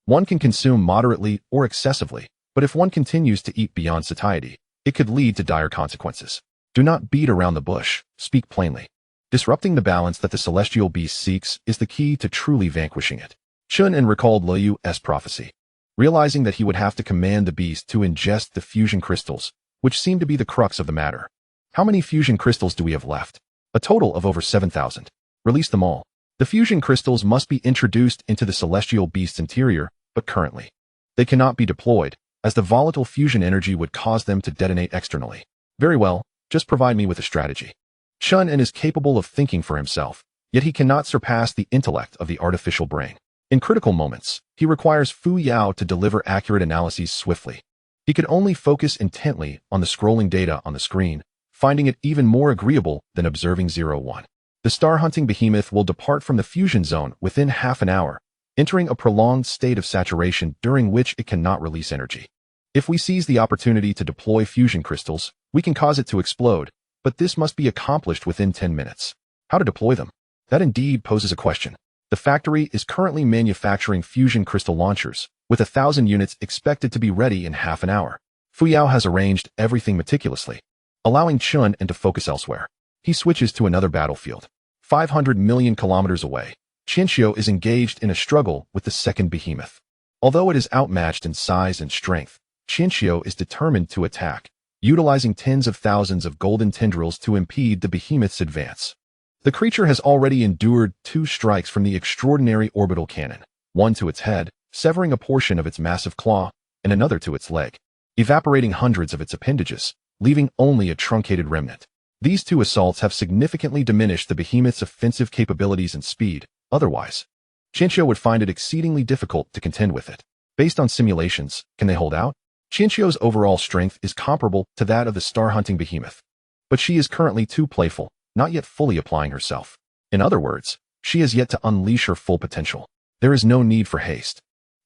Speaker 1: One can consume moderately or excessively, but if one continues to eat beyond satiety, it could lead to dire consequences. Do not beat around the bush, speak plainly. Disrupting the balance that the celestial beast seeks is the key to truly vanquishing it. Chen An recalled Liyu's prophecy, realizing that he would have to command the beast to ingest the fusion crystals, which seemed to be the crux of the matter. How many fusion crystals do we have left? A total of over 7,000. Release them all. The fusion crystals must be introduced into the celestial beast's interior, but currently, they cannot be deployed, as the volatile fusion energy would cause them to detonate externally. Very well, just provide me with a strategy. Chen An is capable of thinking for himself, yet he cannot surpass the intellect of the artificial brain. In critical moments, he requires Fuyao to deliver accurate analyses swiftly. He could only focus intently on the scrolling data on the screen, finding it even more agreeable than observing 01. The star-hunting behemoth will depart from the fusion zone within half an hour, entering a prolonged state of saturation during which it cannot release energy. If we seize the opportunity to deploy fusion crystals, we can cause it to explode, but this must be accomplished within 10 minutes. How to deploy them? That indeed poses a question. The factory is currently manufacturing fusion crystal launchers, with 1,000 units expected to be ready in half an hour. Fuyao has arranged everything meticulously, allowing Chen An to focus elsewhere. He switches to another battlefield. 500 million kilometers away, Qianxiu is engaged in a struggle with the second behemoth. Although it is outmatched in size and strength, Qianxiu is determined to attack, utilizing tens of thousands of golden tendrils to impede the behemoth's advance. The creature has already endured 2 strikes from the extraordinary orbital cannon, one to its head, severing a portion of its massive claw, and another to its leg, evaporating hundreds of its appendages, leaving only a truncated remnant. These 2 assaults have significantly diminished the behemoth's offensive capabilities and speed. Otherwise, Qianxiu would find it exceedingly difficult to contend with it. Based on simulations, can they hold out? Qianxiu's overall strength is comparable to that of the star-hunting behemoth, but she is currently too playful, not yet fully applying herself. In other words, she has yet to unleash her full potential. There is no need for haste.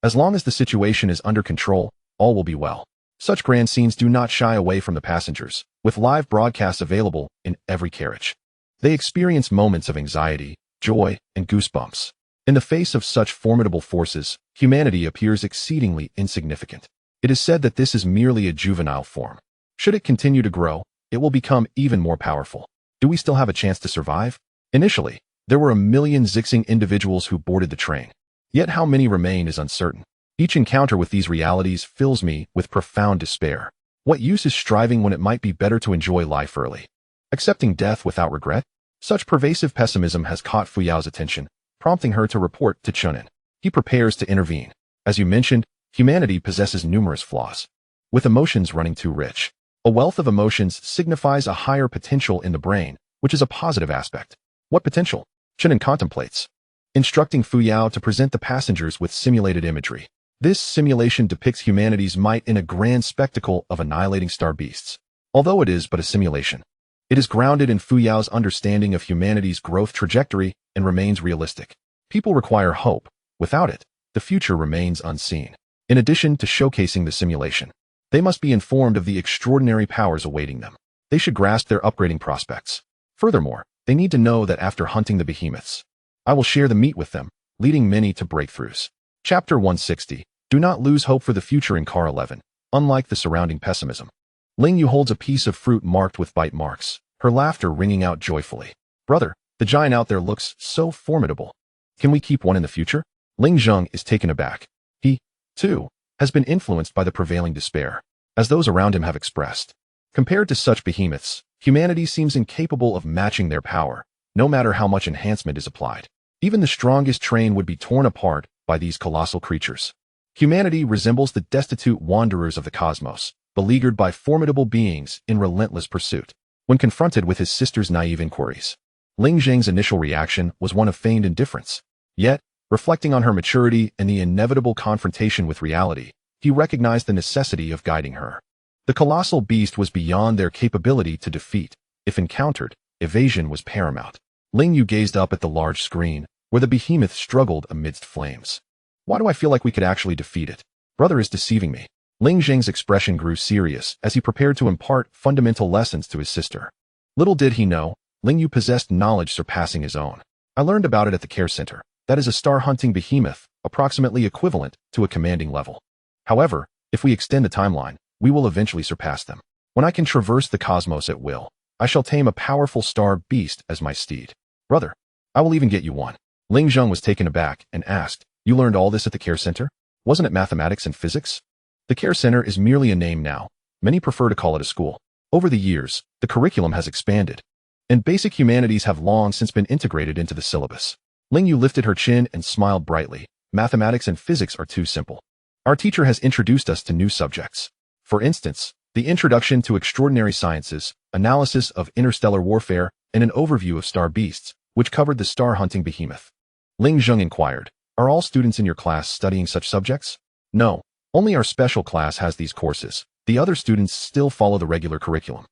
Speaker 1: As long as the situation is under control, all will be well. Such grand scenes do not shy away from the passengers, with live broadcasts available in every carriage. They experience moments of anxiety, joy, and goosebumps. In the face of such formidable forces, humanity appears exceedingly insignificant. It is said that this is merely a juvenile form. Should it continue to grow, it will become even more powerful. Do we still have a chance to survive? Initially, there were 1 million Zixing individuals who boarded the train. Yet how many remain is uncertain. Each encounter with these realities fills me with profound despair. What use is striving when it might be better to enjoy life early? Accepting death without regret? Such pervasive pessimism has caught Fuyao's attention, prompting her to report to Chen An. He prepares to intervene. As you mentioned, humanity possesses numerous flaws, with emotions running too rich. A wealth of emotions signifies a higher potential in the brain, which is a positive aspect. What potential? Chen An contemplates, instructing Fuyao to present the passengers with simulated imagery. This simulation depicts humanity's might in a grand spectacle of annihilating star beasts. Although it is but a simulation, it is grounded in Fuyao's understanding of humanity's growth trajectory and remains realistic. People require hope. Without it, the future remains unseen. In addition to showcasing the simulation, they must be informed of the extraordinary powers awaiting them. They should grasp their upgrading prospects. Furthermore, they need to know that after hunting the behemoths, I will share the meat with them, leading many to breakthroughs. Chapter 160. Do not lose hope for the future in Car 11, unlike the surrounding pessimism. Ling Yu holds a piece of fruit marked with bite marks, her laughter ringing out joyfully. Brother, the giant out there looks so formidable. Can we keep one in the future? Ling Zheng is taken aback. He, too, has been influenced by the prevailing despair, as those around him have expressed. Compared to such behemoths, humanity seems incapable of matching their power, no matter how much enhancement is applied. Even the strongest train would be torn apart by these colossal creatures. Humanity resembles the destitute wanderers of the cosmos, beleaguered by formidable beings in relentless pursuit. When confronted with his sister's naive inquiries, Ling Zheng's initial reaction was one of feigned indifference. Yet, reflecting on her maturity and the inevitable confrontation with reality, he recognized the necessity of guiding her. The colossal beast was beyond their capability to defeat. If encountered, evasion was paramount. Ling Yu gazed up at the large screen, where the behemoth struggled amidst flames. Why do I feel like we could actually defeat it? Brother is deceiving me. Ling Zheng's expression grew serious as he prepared to impart fundamental lessons to his sister. Little did he know, Ling Yu possessed knowledge surpassing his own. I learned about it at the care center. That is a star-hunting behemoth, approximately equivalent to a commanding level. However, if we extend the timeline, we will eventually surpass them. When I can traverse the cosmos at will, I shall tame a powerful star beast as my steed. Brother, I will even get you one. Ling Zheng was taken aback and asked, You learned all this at the care center? Wasn't it mathematics and physics? The care center is merely a name now. Many prefer to call it a school. Over the years, the curriculum has expanded, and basic humanities have long since been integrated into the syllabus. Ling Yu lifted her chin and smiled brightly. Mathematics and physics are too simple. Our teacher has introduced us to new subjects. For instance, the introduction to extraordinary sciences, analysis of interstellar warfare, and an overview of star beasts, which covered the star-hunting behemoth. Ling Zheng inquired, Are all students in your class studying such subjects? No. Only our special class has these courses. The other students still follow the regular curriculum.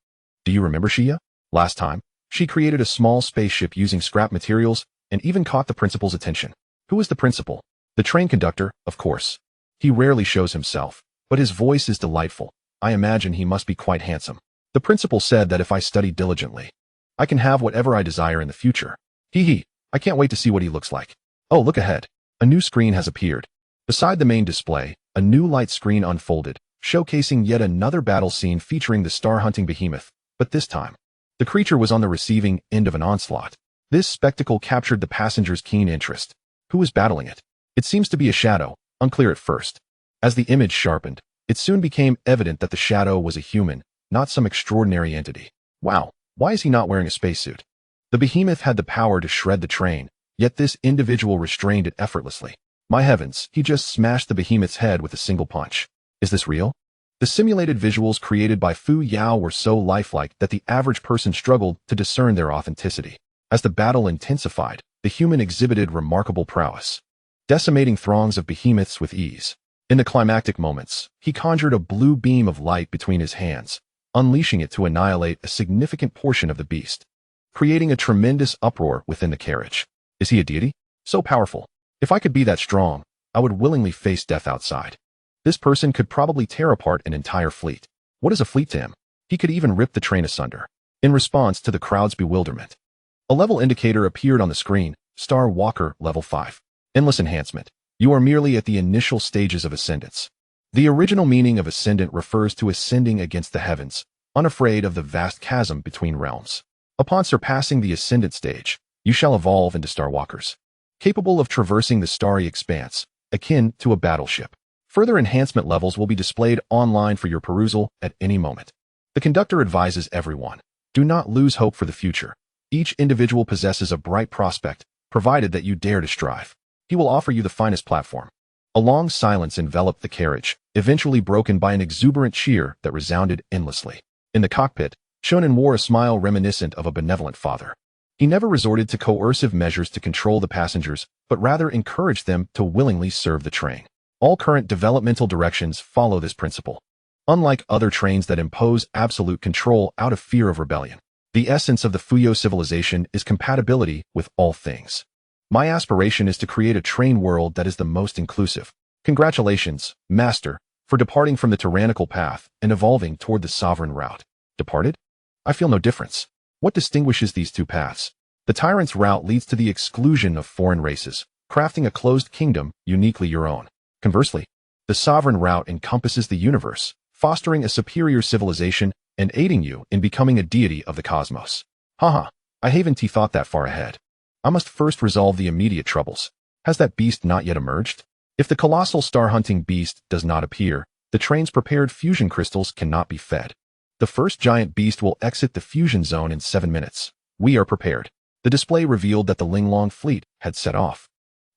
Speaker 1: Do you remember Xia? Last time, she created a small spaceship using scrap materials and even caught the principal's attention. Who is the principal? The train conductor, of course. He rarely shows himself, but his voice is delightful. I imagine he must be quite handsome. The principal said that if I study diligently, I can have whatever I desire in the future. Hee, I can't wait to see what he looks like. Oh, look ahead. A new screen has appeared. Beside the main display, a new light screen unfolded, showcasing yet another battle scene featuring the star-hunting behemoth, but this time, the creature was on the receiving end of an onslaught. This spectacle captured the passengers' keen interest. Who was battling it? It seems to be a shadow, unclear at first. As the image sharpened, it soon became evident that the shadow was a human, not some extraordinary entity. Wow, why is he not wearing a spacesuit? The behemoth had the power to shred the train, yet this individual restrained it effortlessly. My heavens, he just smashed the behemoth's head with a single punch. Is this real? The simulated visuals created by Fuyao were so lifelike that the average person struggled to discern their authenticity. As the battle intensified, the human exhibited remarkable prowess, decimating throngs of behemoths with ease. In the climactic moments, he conjured a blue beam of light between his hands, unleashing it to annihilate a significant portion of the beast, creating a tremendous uproar within the carriage. Is he a deity? So powerful. If I could be that strong, I would willingly face death outside. This person could probably tear apart an entire fleet. What is a fleet to him? He could even rip the train asunder. In response to the crowd's bewilderment, a level indicator appeared on the screen, Star Walker Level 5. Endless enhancement. You are merely at the initial stages of ascendance. The original meaning of ascendant refers to ascending against the heavens, unafraid of the vast chasm between realms. Upon surpassing the ascendant stage, you shall evolve into Star Walkers, capable of traversing the starry expanse, akin to a battleship. Further enhancement levels will be displayed online for your perusal at any moment. The conductor advises everyone, do not lose hope for the future. Each individual possesses a bright prospect, provided that you dare to strive. He will offer you the finest platform. A long silence enveloped the carriage, eventually broken by an exuberant cheer that resounded endlessly. In the cockpit, Chen An wore a smile reminiscent of a benevolent father. He never resorted to coercive measures to control the passengers, but rather encouraged them to willingly serve the train. All current developmental directions follow this principle. Unlike other trains that impose absolute control out of fear of rebellion, the essence of the Fuyao civilization is compatibility with all things. My aspiration is to create a train world that is the most inclusive. Congratulations, Master, for departing from the tyrannical path and evolving toward the sovereign route. Departed? I feel no difference. What distinguishes these two paths? The tyrant's route leads to the exclusion of foreign races, crafting a closed kingdom uniquely your own. Conversely, the sovereign route encompasses the universe, fostering a superior civilization and aiding you in becoming a deity of the cosmos. Haha, I haven't thought that far ahead. I must first resolve the immediate troubles. Has that beast not yet emerged? If the colossal star-hunting beast does not appear, the train's prepared fusion crystals cannot be fed. The first giant beast will exit the fusion zone in 7 minutes. We are prepared. The display revealed that the Linglong fleet had set off.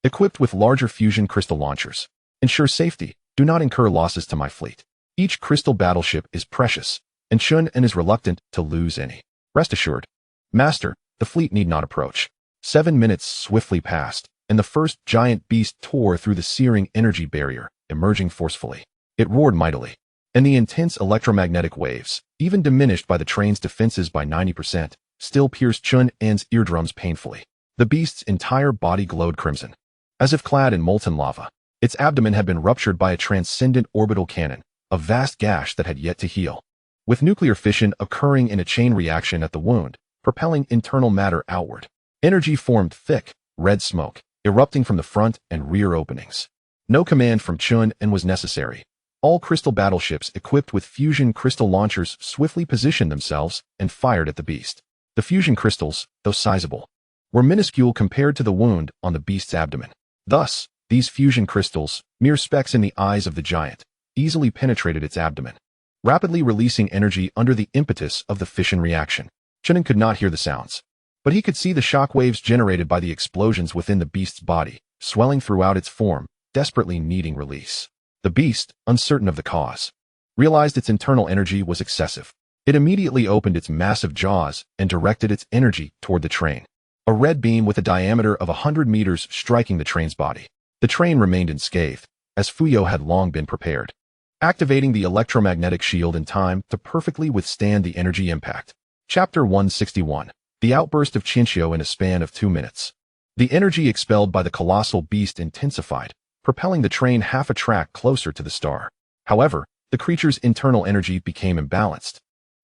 Speaker 1: Equipped with larger fusion crystal launchers. Ensure safety. Do not incur losses to my fleet. Each crystal battleship is precious, and Chen An is reluctant to lose any. Rest assured. Master, the fleet need not approach. 7 minutes swiftly passed, and the first giant beast tore through the searing energy barrier, emerging forcefully. It roared mightily, and the intense electromagnetic waves, even diminished by the train's defenses by 90%, still pierced Chen An's eardrums painfully. The beast's entire body glowed crimson, as if clad in molten lava. Its abdomen had been ruptured by a transcendent orbital cannon, a vast gash that had yet to heal, with nuclear fission occurring in a chain reaction at the wound, propelling internal matter outward. Energy formed thick, red smoke, erupting from the front and rear openings. No command from Chen An was necessary. All crystal battleships equipped with fusion crystal launchers swiftly positioned themselves and fired at the beast. The fusion crystals, though sizable, were minuscule compared to the wound on the beast's abdomen. Thus, these fusion crystals, mere specks in the eyes of the giant, easily penetrated its abdomen, rapidly releasing energy under the impetus of the fission reaction. Chen An could not hear the sounds, but he could see the shock waves generated by the explosions within the beast's body, swelling throughout its form, desperately needing release. The beast, uncertain of the cause, realized its internal energy was excessive. It immediately opened its massive jaws and directed its energy toward the train. A red beam with a diameter of 100 meters striking the train's body. The train remained unscathed, as Fuyao had long been prepared, activating the electromagnetic shield in time to perfectly withstand the energy impact. Chapter 161. The outburst of Chinchio in a span of 2 minutes. The energy expelled by the colossal beast intensified, propelling the train half a track closer to the star. However, the creature's internal energy became imbalanced,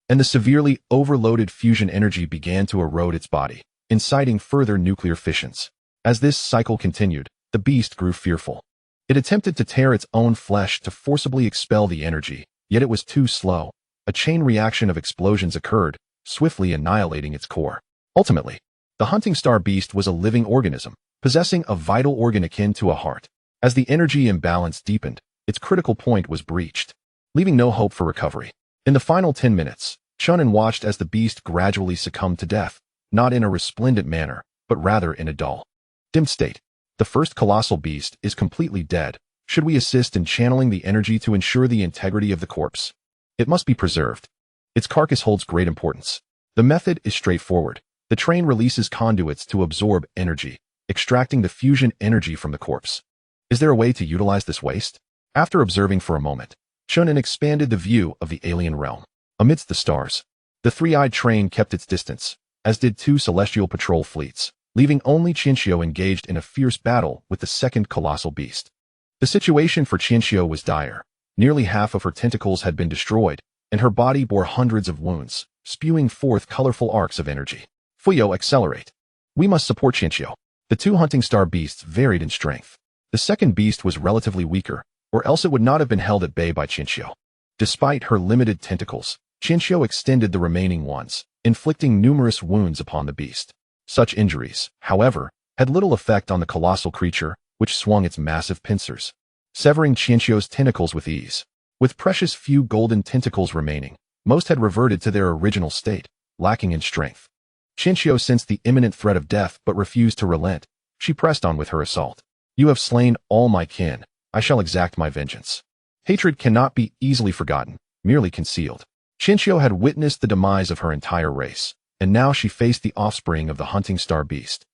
Speaker 1: and the severely overloaded fusion energy began to erode its body, inciting further nuclear fissions. As this cycle continued, the beast grew fearful. It attempted to tear its own flesh to forcibly expel the energy, yet it was too slow. A chain reaction of explosions occurred, swiftly annihilating its core. Ultimately, the hunting star beast was a living organism, possessing a vital organ akin to a heart. As the energy imbalance deepened, its critical point was breached, leaving no hope for recovery. In the final 10 minutes, Chen An watched as the beast gradually succumbed to death, not in a resplendent manner, but rather in a dull, dimmed state. The first colossal beast is completely dead. Should we assist in channeling the energy to ensure the integrity of the corpse? It must be preserved. Its carcass holds great importance. The method is straightforward. The train releases conduits to absorb energy, extracting the fusion energy from the corpse. Is there a way to utilize this waste? After observing for a moment, Chen An expanded the view of the alien realm. Amidst the stars, the three-eyed train kept its distance, as did 2 celestial patrol fleets, leaving only Chinchio engaged in a fierce battle with the second colossal beast. The situation for Chinchio was dire. Nearly half of her tentacles had been destroyed, and her body bore hundreds of wounds, spewing forth colorful arcs of energy. Fuyao, accelerate. We must support Chinchio. The 2 hunting star beasts varied in strength. The second beast was relatively weaker, or else it would not have been held at bay by Chinchio. Despite her limited tentacles, Chinchio extended the remaining ones, inflicting numerous wounds upon the beast. Such injuries, however, had little effect on the colossal creature, which swung its massive pincers, severing Chinchio's tentacles with ease. With precious few golden tentacles remaining, most had reverted to their original state, lacking in strength. Chinchio sensed the imminent threat of death but refused to relent. She pressed on with her assault. You have slain all my kin. I shall exact my vengeance. Hatred cannot be easily forgotten, merely concealed. Chinchio had witnessed the demise of her entire race, and now she faced the offspring of the hunting star beast.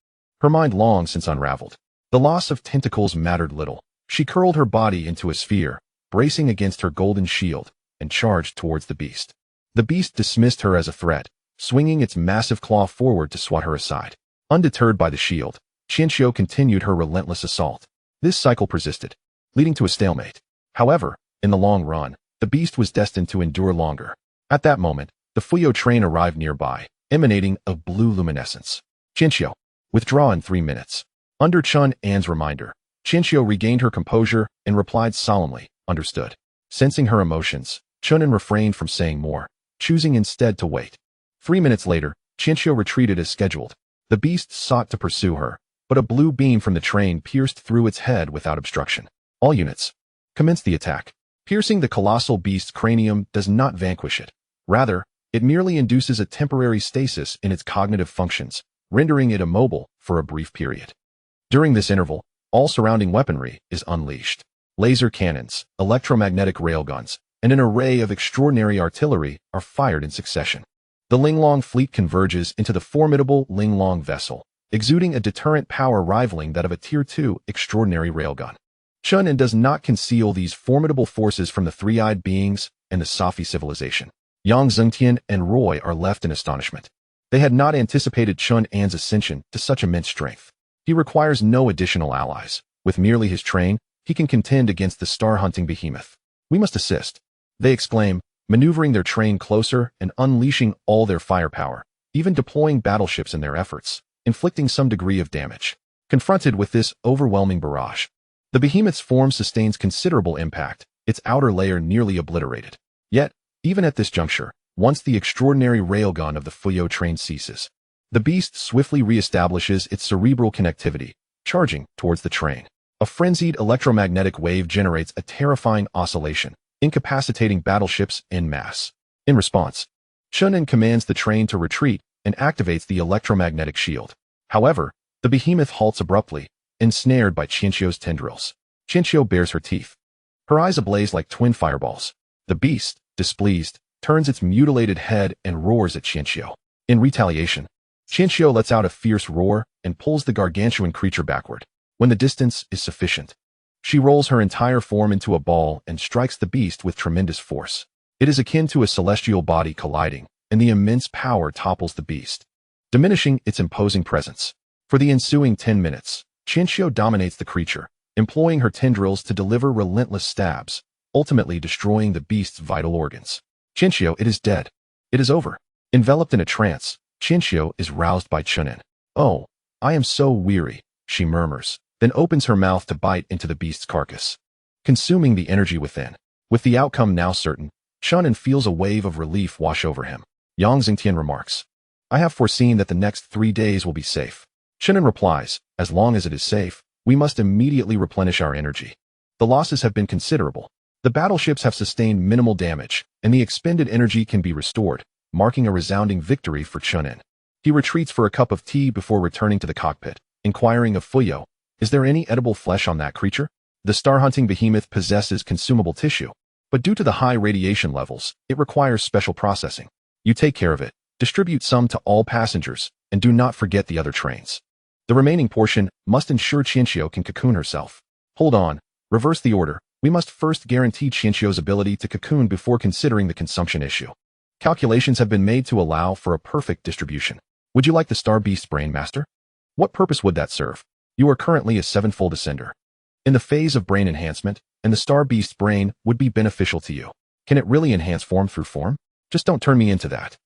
Speaker 1: Her mind long since unraveled. The loss of tentacles mattered little. She curled her body into a sphere, bracing against her golden shield, and charged towards the beast. The beast dismissed her as a threat, swinging its massive claw forward to swat her aside. Undeterred by the shield, Chinchio continued her relentless assault. This cycle persisted, leading to a stalemate. However, in the long run, the beast was destined to endure longer. At that moment, the Fuyao train arrived nearby, emanating a blue luminescence. Qianqiu, withdraw in 3 minutes. Under Chen An's reminder, Qianqiu regained her composure and replied solemnly, understood. Sensing her emotions, Chen An refrained from saying more, choosing instead to wait. 3 minutes later, Qianqiu retreated as scheduled. The beast sought to pursue her, but a blue beam from the train pierced through its head without obstruction. All units, commence the attack. Piercing the colossal beast's cranium does not vanquish it. Rather, it merely induces a temporary stasis in its cognitive functions, rendering it immobile for a brief period. During this interval, all surrounding weaponry is unleashed. Laser cannons, electromagnetic railguns, and an array of extraordinary artillery are fired in succession. The Linglong fleet converges into the formidable Linglong vessel, exuding a deterrent power rivaling that of a Tier 2 extraordinary railgun. Chen An does not conceal these formidable forces from the three-eyed beings and the Safi civilization. Yang Zengtian and Roy are left in astonishment. They had not anticipated Chen An's ascension to such immense strength. He requires no additional allies. With merely his train, he can contend against the star-hunting behemoth. We must assist, they exclaim, maneuvering their train closer and unleashing all their firepower, even deploying battleships in their efforts, inflicting some degree of damage. Confronted with this overwhelming barrage, the behemoth's form sustains considerable impact, its outer layer nearly obliterated. Yet, even at this juncture, once the extraordinary railgun of the Fuyao train ceases, the beast swiftly reestablishes its cerebral connectivity, charging towards the train. A frenzied electromagnetic wave generates a terrifying oscillation, incapacitating battleships en masse. In response, Chen An commands the train to retreat and activates the electromagnetic shield. However, the behemoth halts abruptly, ensnared by Qianqiu's tendrils. Qianqiu bares her teeth, her eyes ablaze like twin fireballs. The beast, displeased, turns its mutilated head and roars at Qianqiu. In retaliation, Qianqiu lets out a fierce roar and pulls the gargantuan creature backward. When the distance is sufficient, she rolls her entire form into a ball and strikes the beast with tremendous force. It is akin to a celestial body colliding, and the immense power topples the beast, diminishing its imposing presence. For the ensuing 10 minutes, Qianqiu dominates the creature, employing her tendrils to deliver relentless stabs, ultimately destroying the beast's vital organs. Qianqiu, it is dead. It is over. Enveloped in a trance, Qianqiu is roused by Chen An. Oh, I am so weary, she murmurs, then opens her mouth to bite into the beast's carcass, consuming the energy within. With the outcome now certain, Chen An feels a wave of relief wash over him. Yang Zengtian remarks, I have foreseen that the next 3 days will be safe. Chen An replies, as long as it is safe, we must immediately replenish our energy. The losses have been considerable. The battleships have sustained minimal damage, and the expended energy can be restored, marking a resounding victory for Chen An. He retreats for a cup of tea before returning to the cockpit, inquiring of Fuyao, is there any edible flesh on that creature? The star-hunting behemoth possesses consumable tissue, but due to the high radiation levels, it requires special processing. You take care of it, distribute some to all passengers, and do not forget the other trains. The remaining portion must ensure Qianqiu can cocoon herself. Hold on, reverse the order. We must first guarantee Qianqiu's ability to cocoon before considering the consumption issue. Calculations have been made to allow for a perfect distribution. Would you like the Star Beast's brain, Master? What purpose would that serve? You are currently a sevenfold ascender. In the phase of brain enhancement, and the Star Beast's brain would be beneficial to you. Can it really enhance form through form? Just don't turn me into that.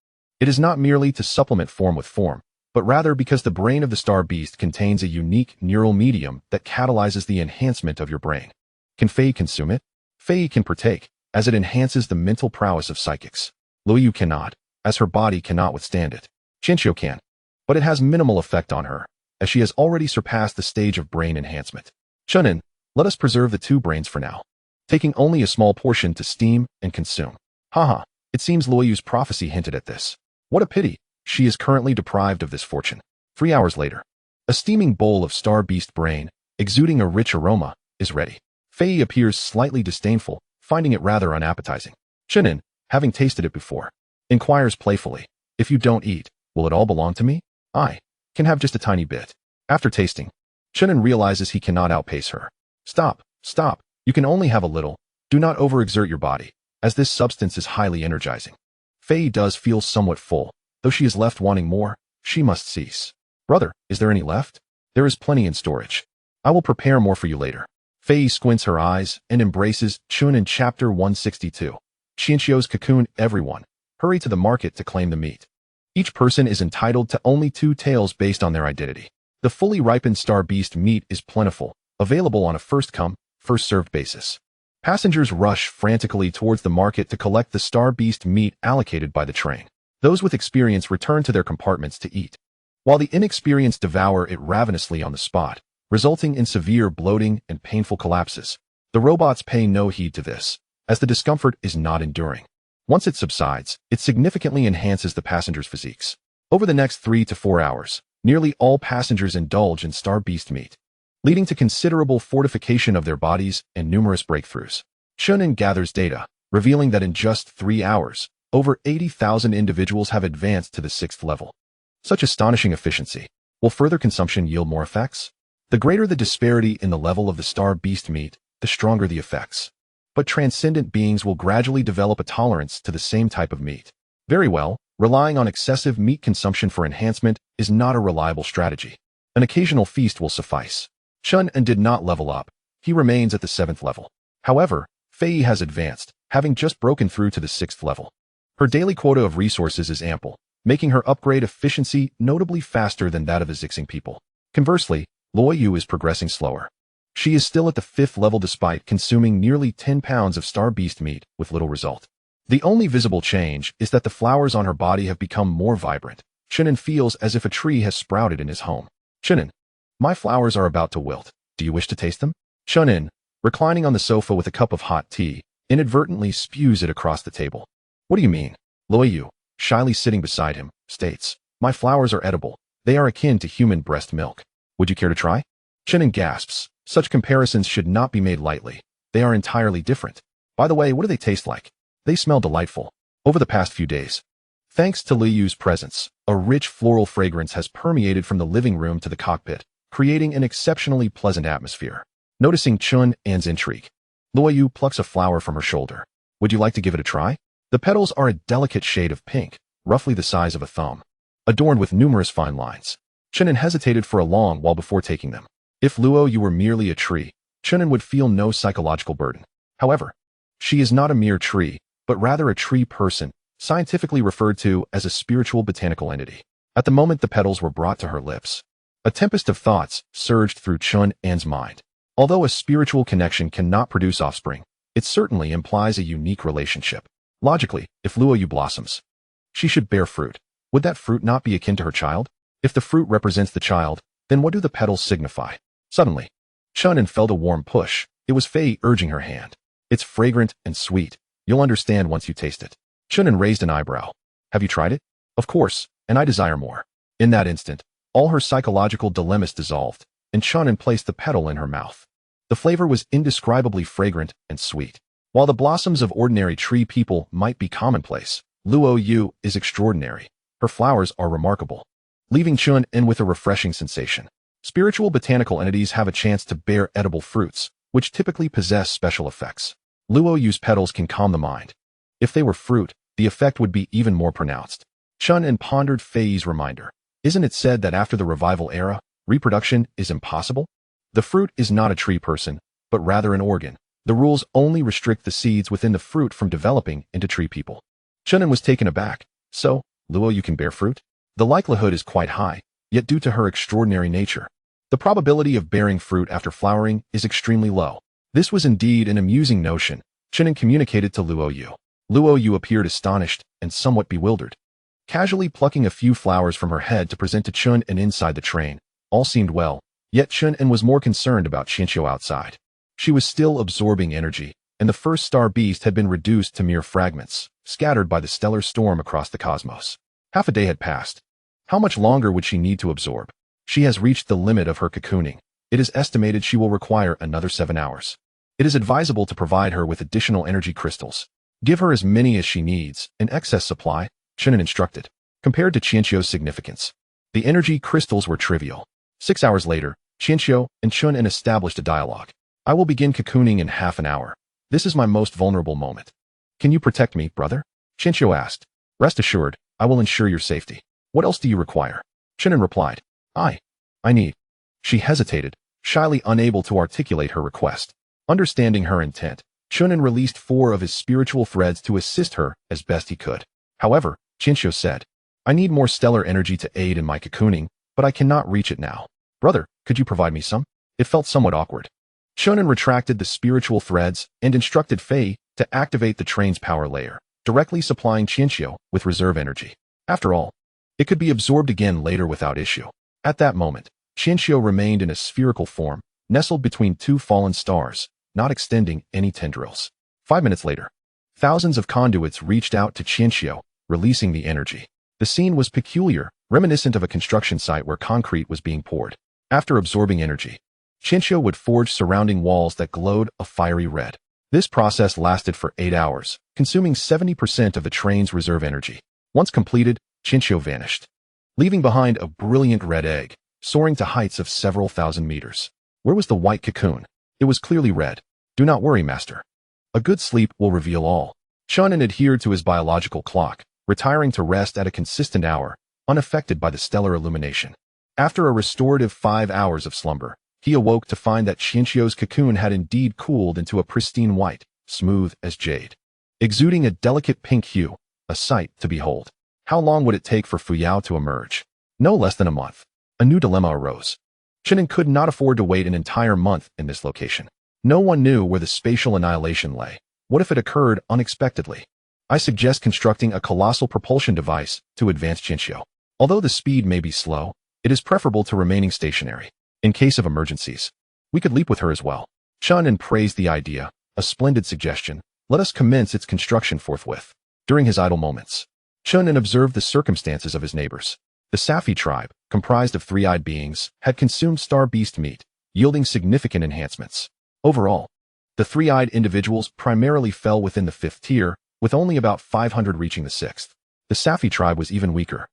Speaker 1: It is not merely to supplement form with form, but rather because the brain of the Star Beast contains a unique neural medium that catalyzes the enhancement of your brain. Can Fei consume it? Fei can partake, as it enhances the mental prowess of psychics. Luoyu cannot, as her body cannot withstand it. Qianqiu can, but it has minimal effect on her, as she has already surpassed the stage of brain enhancement. Chen An, let us preserve the 2 brains for now, taking only a small portion to steam and consume. Haha, it seems Luoyu's prophecy hinted at this. What a pity, she is currently deprived of this fortune. 3 hours later, a steaming bowl of Star Beast brain, exuding a rich aroma, is ready. Fei appears slightly disdainful, finding it rather unappetizing. Chen An, having tasted it before, inquires playfully, if you don't eat, will it all belong to me? I can have just a tiny bit. After tasting, Chen An realizes he cannot outpace her. Stop, stop, you can only have a little. Do not overexert your body, as this substance is highly energizing. Fei does feel somewhat full, though she is left wanting more. She must cease. Brother, is there any left? There is plenty in storage. I will prepare more for you later. Fei squints her eyes and embraces Chen in chapter 162. Qianqiu's cocoon, everyone. Hurry to the market to claim the meat. Each person is entitled to only 2 tails based on their identity. The fully ripened star beast meat is plentiful, available on a first-come, first-served basis. Passengers rush frantically towards the market to collect the star beast meat allocated by the train. Those with experience return to their compartments to eat, while the inexperienced devour it ravenously on the spot, resulting in severe bloating and painful collapses. The robots pay no heed to this, as the discomfort is not enduring. Once it subsides, it significantly enhances the passengers' physiques. Over the next 3 to 4 hours, nearly all passengers indulge in star beast meat, leading to considerable fortification of their bodies and numerous breakthroughs. Chen An gathers data, revealing that in just 3 hours, over 80,000 individuals have advanced to the 6th level. Such astonishing efficiency. Will further consumption yield more effects? The greater the disparity in the level of the star beast meat, the stronger the effects. But transcendent beings will gradually develop a tolerance to the same type of meat. Very well, relying on excessive meat consumption for enhancement is not a reliable strategy. An occasional feast will suffice. Chen An did not level up. He remains at the 7th level. However, Fei has advanced, having just broken through to the 6th level. Her daily quota of resources is ample, making her upgrade efficiency notably faster than that of Azixing people. Conversely, Luoyu is progressing slower. She is still at the 5th level despite consuming nearly 10 pounds of star beast meat with little result. The only visible change is that the flowers on her body have become more vibrant. Chen An feels as if a tree has sprouted in his home. Chen An, my flowers are about to wilt. Do you wish to taste them? Chen An, reclining on the sofa with a cup of hot tea, inadvertently spews it across the table. What do you mean? Luoyu, shyly sitting beside him, states, my flowers are edible. They are akin to human breast milk. Would you care to try? Chen An gasps. Such comparisons should not be made lightly. They are entirely different. By the way, what do they taste like? They smell delightful. Over the past few days, thanks to Liyu's presence, a rich floral fragrance has permeated from the living room to the cockpit, creating an exceptionally pleasant atmosphere. Noticing Chen An's intrigue, Luoyu plucks a flower from her shoulder. Would you like to give it a try? The petals are a delicate shade of pink, roughly the size of a thumb, adorned with numerous fine lines. Chen An hesitated for a long while before taking them. If Luoyu were merely a tree, Chen An would feel no psychological burden. However, she is not a mere tree, but rather a tree person, scientifically referred to as a spiritual botanical entity. At the moment the petals were brought to her lips, a tempest of thoughts surged through Chen An's mind. Although a spiritual connection cannot produce offspring, it certainly implies a unique relationship. Logically, if Luoyu blossoms, she should bear fruit. Would that fruit not be akin to her child? If the fruit represents the child, then what do the petals signify? Suddenly, Chen An felt a warm push. It was Fei urging her hand. It's fragrant and sweet. You'll understand once you taste it. Chen An raised an eyebrow. Have you tried it? Of course, and I desire more. In that instant, all her psychological dilemmas dissolved, and Chen An placed the petal in her mouth. The flavor was indescribably fragrant and sweet. While the blossoms of ordinary tree people might be commonplace, Luoyu is extraordinary. Her flowers are remarkable, leaving Chen An with a refreshing sensation. Spiritual botanical entities have a chance to bear edible fruits, which typically possess special effects. Luoyu's petals can calm the mind. If they were fruit, the effect would be even more pronounced. Chen An pondered Fei's reminder. Isn't it said that after the revival era, reproduction is impossible? The fruit is not a tree person, but rather an organ. The rules only restrict the seeds within the fruit from developing into tree people. Chen An was taken aback. So, Luoyu can bear fruit? The likelihood is quite high, yet due to her extraordinary nature, the probability of bearing fruit after flowering is extremely low. This was indeed an amusing notion. Chen An communicated to Luoyu. Luoyu appeared astonished and somewhat bewildered. Casually plucking a few flowers from her head to present to Chen An inside the train, all seemed well, yet Chen An was more concerned about Qianqiu outside. She was still absorbing energy, and the first star beast had been reduced to mere fragments, scattered by the stellar storm across the cosmos. Half a day had passed. How much longer would she need to absorb? She has reached the limit of her cocooning. It is estimated she will require another 7 hours. It is advisable to provide her with additional energy crystals. Give her as many as she needs, an excess supply, Chen An instructed. Compared to Qianqiu's significance, the energy crystals were trivial. 6 hours later, Qianqiu and Chen An established a dialogue. I will begin cocooning in half an hour. This is my most vulnerable moment. Can you protect me, brother? Qianqiu asked. Rest assured, I will ensure your safety. What else do you require? Chen An replied. I need. She hesitated, shyly unable to articulate her request. Understanding her intent, Chen An released 4 of his spiritual threads to assist her as best he could. However, Qianqiu said, I need more stellar energy to aid in my cocooning, but I cannot reach it now. Brother, could you provide me some? It felt somewhat awkward. Chen An retracted the spiritual threads and instructed Fei to activate the train's power layer, directly supplying Qianxiu with reserve energy. After all, it could be absorbed again later without issue. At that moment, Qianxiu remained in a spherical form, nestled between two fallen stars, not extending any tendrils. 5 minutes later, thousands of conduits reached out to Qianxiu, releasing the energy. The scene was peculiar, reminiscent of a construction site where concrete was being poured. After absorbing energy, Qianxiu would forge surrounding walls that glowed a fiery red. This process lasted for 8 hours, consuming 70% of the train's reserve energy. Once completed, Qianxiu vanished, leaving behind a brilliant red egg, soaring to heights of several thousand meters. Where was the white cocoon? It was clearly red. Do not worry, master. A good sleep will reveal all. Chen An adhered to his biological clock, retiring to rest at a consistent hour, unaffected by the stellar illumination. After a restorative 5 hours of slumber, he awoke to find that Qianxiu's cocoon had indeed cooled into a pristine white, smooth as jade, exuding a delicate pink hue, a sight to behold. How long would it take for Fuyao to emerge? No less than a month. A new dilemma arose. Chen An could not afford to wait an entire month in this location. No one knew where the spatial annihilation lay. What if it occurred unexpectedly? I suggest constructing a colossal propulsion device to advance Qianxiu. Although the speed may be slow, it is preferable to remaining stationary. In case of emergencies, we could leap with her as well. Chen An praised the idea, a splendid suggestion. Let us commence its construction forthwith. During his idle moments, Chen An observed the circumstances of his neighbors. The Safi tribe, comprised of three-eyed beings, had consumed star beast meat, yielding significant enhancements. Overall, the three-eyed individuals primarily fell within the 5th tier, with only about 500 reaching the 6th. The Safi tribe was even weaker,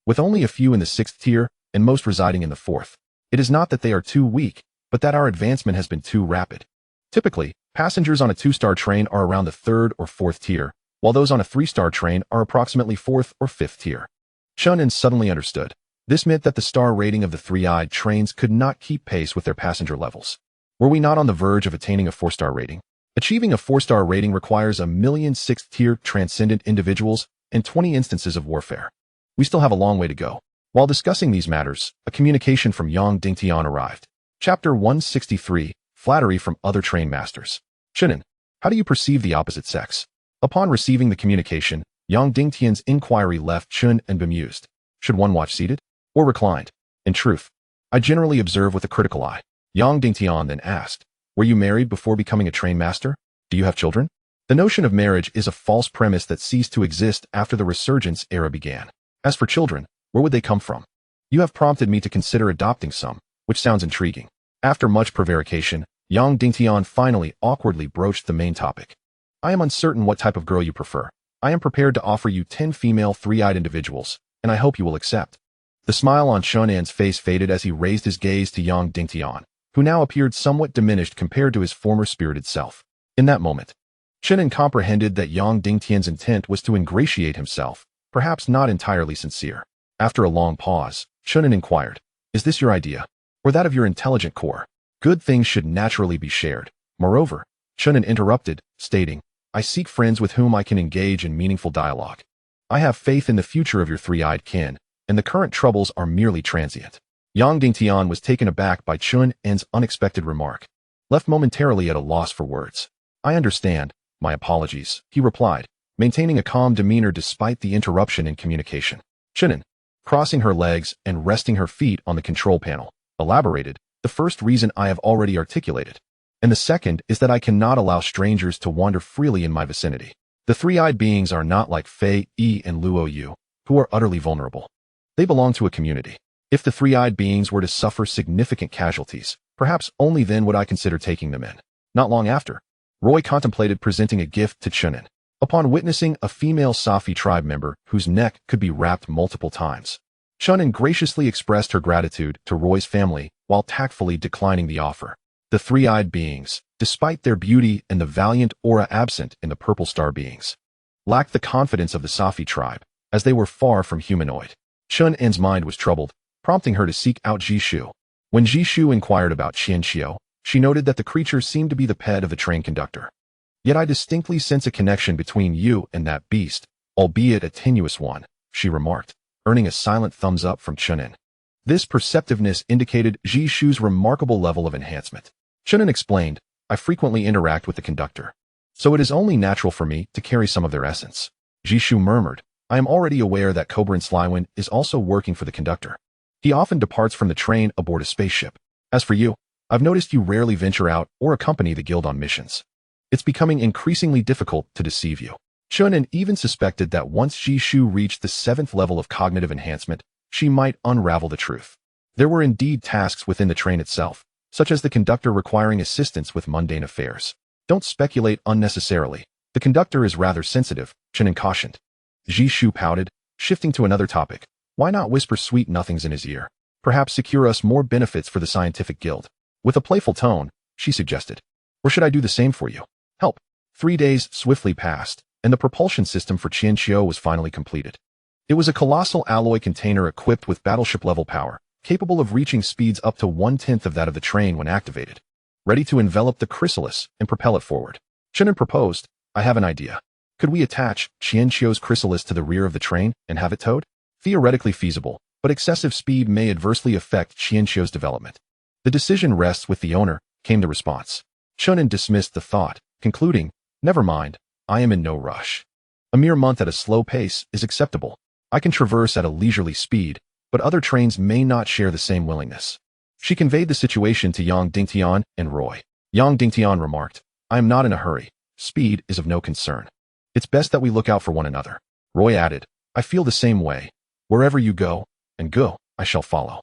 Speaker 1: with only a few in the 6th tier and most residing in the 4th. It is not that they are too weak, but that our advancement has been too rapid. Typically, passengers on a 2-star train are around the 3rd or 4th tier, while those on a 3-star train are approximately 4th or 5th tier. Chen An suddenly understood. This meant that the star rating of the three-eyed trains could not keep pace with their passenger levels. Were we not on the verge of attaining a 4-star rating? Achieving a 4-star rating requires 1,000,000 6th-tier transcendent individuals and 20 instances of warfare. We still have a long way to go. While discussing these matters, a communication from Yang Dingtian arrived. Chapter 163, Flattery from Other Train Masters. Chen An, how do you perceive the opposite sex? Upon receiving the communication, Yang Dingtian's inquiry left Chen An bemused. Should one watch seated or reclined? In truth, I generally observe with a critical eye. Yang Dingtian then asked, were you married before becoming a train master? Do you have children? The notion of marriage is a false premise that ceased to exist after the resurgence era began. As for children, where would they come from? You have prompted me to consider adopting some, which sounds intriguing. After much prevarication, Yang Dingtian finally awkwardly broached the main topic. I am uncertain what type of girl you prefer. I am prepared to offer you 10 female three-eyed individuals, and I hope you will accept. The smile on Chen An's face faded as he raised his gaze to Yang Dingtian, who now appeared somewhat diminished compared to his former spirited self. In that moment, Chen An comprehended that Yang Dingtian's intent was to ingratiate himself, perhaps not entirely sincere. After a long pause, Chen An inquired, is this your idea, or that of your intelligent core? Good things should naturally be shared. Moreover, Chen An interrupted, stating, I seek friends with whom I can engage in meaningful dialogue. I have faith in the future of your three-eyed kin, and the current troubles are merely transient. Yang Dingtian was taken aback by Chen An's unexpected remark, left momentarily at a loss for words. I understand, my apologies, he replied, maintaining a calm demeanor despite the interruption in communication. Chen An, crossing her legs and resting her feet on the control panel, elaborated, the first reason I have already articulated, and the second is that I cannot allow strangers to wander freely in my vicinity. The three-eyed beings are not like Fei, Yi, and Luo Yu, who are utterly vulnerable. They belong to a community. If the three-eyed beings were to suffer significant casualties, perhaps only then would I consider taking them in. Not long after, Roy contemplated presenting a gift to Chen An. Upon witnessing a female Safi tribe member whose neck could be wrapped multiple times, Chen An graciously expressed her gratitude to Roy's family while tactfully declining the offer. The three-eyed beings, despite their beauty and the valiant aura absent in the purple star beings, lacked the confidence of the Safi tribe, as they were far from humanoid. Chen An's mind was troubled, prompting her to seek out Jishu. When Jishu inquired about Qianxiu, she noted that the creature seemed to be the pet of the train conductor. Yet I distinctly sense a connection between you and that beast, albeit a tenuous one, she remarked. earning a silent thumbs up from Chen An. This perceptiveness indicated Ji Shu's remarkable level of enhancement. Chen An explained, I frequently interact with the conductor, so it is only natural for me to carry some of their essence. Ji Shu murmured, I am already aware that Cobran Slywind is also working for the conductor. He often departs from the train aboard a spaceship. As for you, I've noticed you rarely venture out or accompany the guild on missions. It's becoming increasingly difficult to deceive you. Chen An even suspected that once Ji Shu reached the 7th level of cognitive enhancement, she might unravel the truth. There were indeed tasks within the train itself, such as the conductor requiring assistance with mundane affairs. Don't speculate unnecessarily. The conductor is rather sensitive, Chen An cautioned. Ji Shu pouted, shifting to another topic. Why not whisper sweet nothings in his ear? Perhaps secure us more benefits for the scientific guild. With a playful tone, she suggested. Or should I do the same for you? Help. 3 days swiftly passed, and the propulsion system for Qianqiu was finally completed. It was a colossal alloy container equipped with battleship-level power, capable of reaching speeds up to 1/10 of that of the train when activated. Ready to envelop the chrysalis and propel it forward. Chen An proposed, I have an idea. Could we attach Qianqiu's chrysalis to the rear of the train and have it towed? Theoretically feasible, but excessive speed may adversely affect Qianqiu's development. The decision rests with the owner, came the response. Chen An dismissed the thought, concluding, never mind, I am in no rush. A mere month at a slow pace is acceptable. I can traverse at a leisurely speed, but other trains may not share the same willingness. She conveyed the situation to Yang Dingtian and Roy. Yang Dingtian remarked, I am not in a hurry. Speed is of no concern. It's best that we look out for one another. Roy added, I feel the same way. Wherever you go, I shall follow.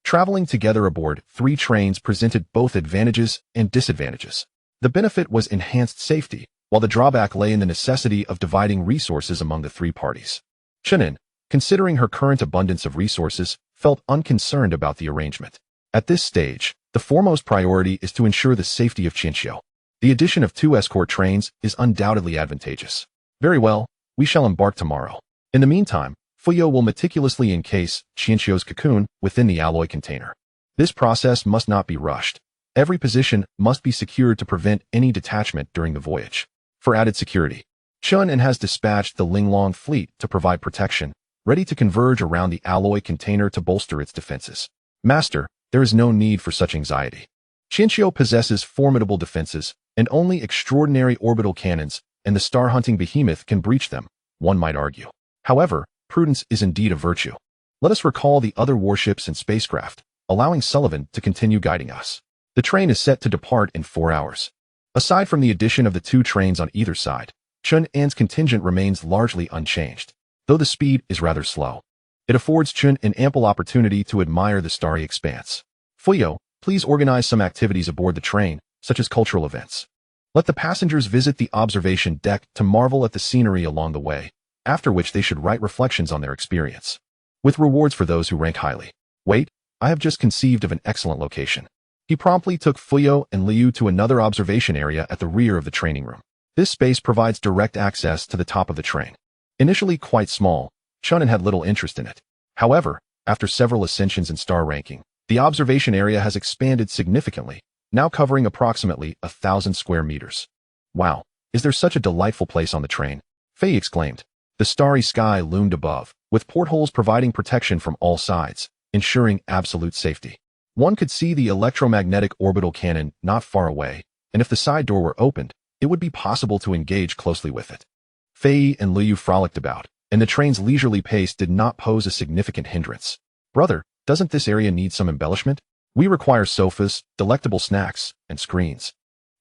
Speaker 1: Traveling together aboard 3 trains presented both advantages and disadvantages. The benefit was enhanced safety, while the drawback lay in the necessity of dividing resources among the 3 parties. Chen An, considering her current abundance of resources, felt unconcerned about the arrangement. At this stage, the foremost priority is to ensure the safety of Qianqiu. The addition of 2 escort trains is undoubtedly advantageous. Very well, we shall embark tomorrow. In the meantime, Fuyao will meticulously encase Qianqiu's cocoon within the alloy container. This process must not be rushed. Every position must be secured to prevent any detachment during the voyage. For added security, Chen An has dispatched the Linglong fleet to provide protection, ready to converge around the alloy container to bolster its defenses. Master, there is no need for such anxiety. Qianqiu possesses formidable defenses, and only extraordinary orbital cannons and the star-hunting behemoth can breach them, one might argue. However, prudence is indeed a virtue. Let us recall the other warships and spacecraft, allowing Sullivan to continue guiding us. The train is set to depart in 4 hours. Aside from the addition of the 2 trains on either side, Chen An's contingent remains largely unchanged, though the speed is rather slow. It affords Chen an ample opportunity to admire the starry expanse. Fuyao, please organize some activities aboard the train, such as cultural events. Let the passengers visit the observation deck to marvel at the scenery along the way, after which they should write reflections on their experience, with rewards for those who rank highly. Wait, I have just conceived of an excellent location. He promptly took Fuyao and Liu to another observation area at the rear of the training room. This space provides direct access to the top of the train. Initially quite small, Chen An had little interest in it. However, after several ascensions in star ranking, the observation area has expanded significantly, now covering approximately 1,000 square meters. Wow, is there such a delightful place on the train? Fei exclaimed. The starry sky loomed above, with portholes providing protection from all sides, ensuring absolute safety. One could see the electromagnetic orbital cannon not far away, and if the side door were opened, it would be possible to engage closely with it. Fei and Liu frolicked about, and the train's leisurely pace did not pose a significant hindrance. Brother, doesn't this area need some embellishment? We require sofas, delectable snacks, and screens.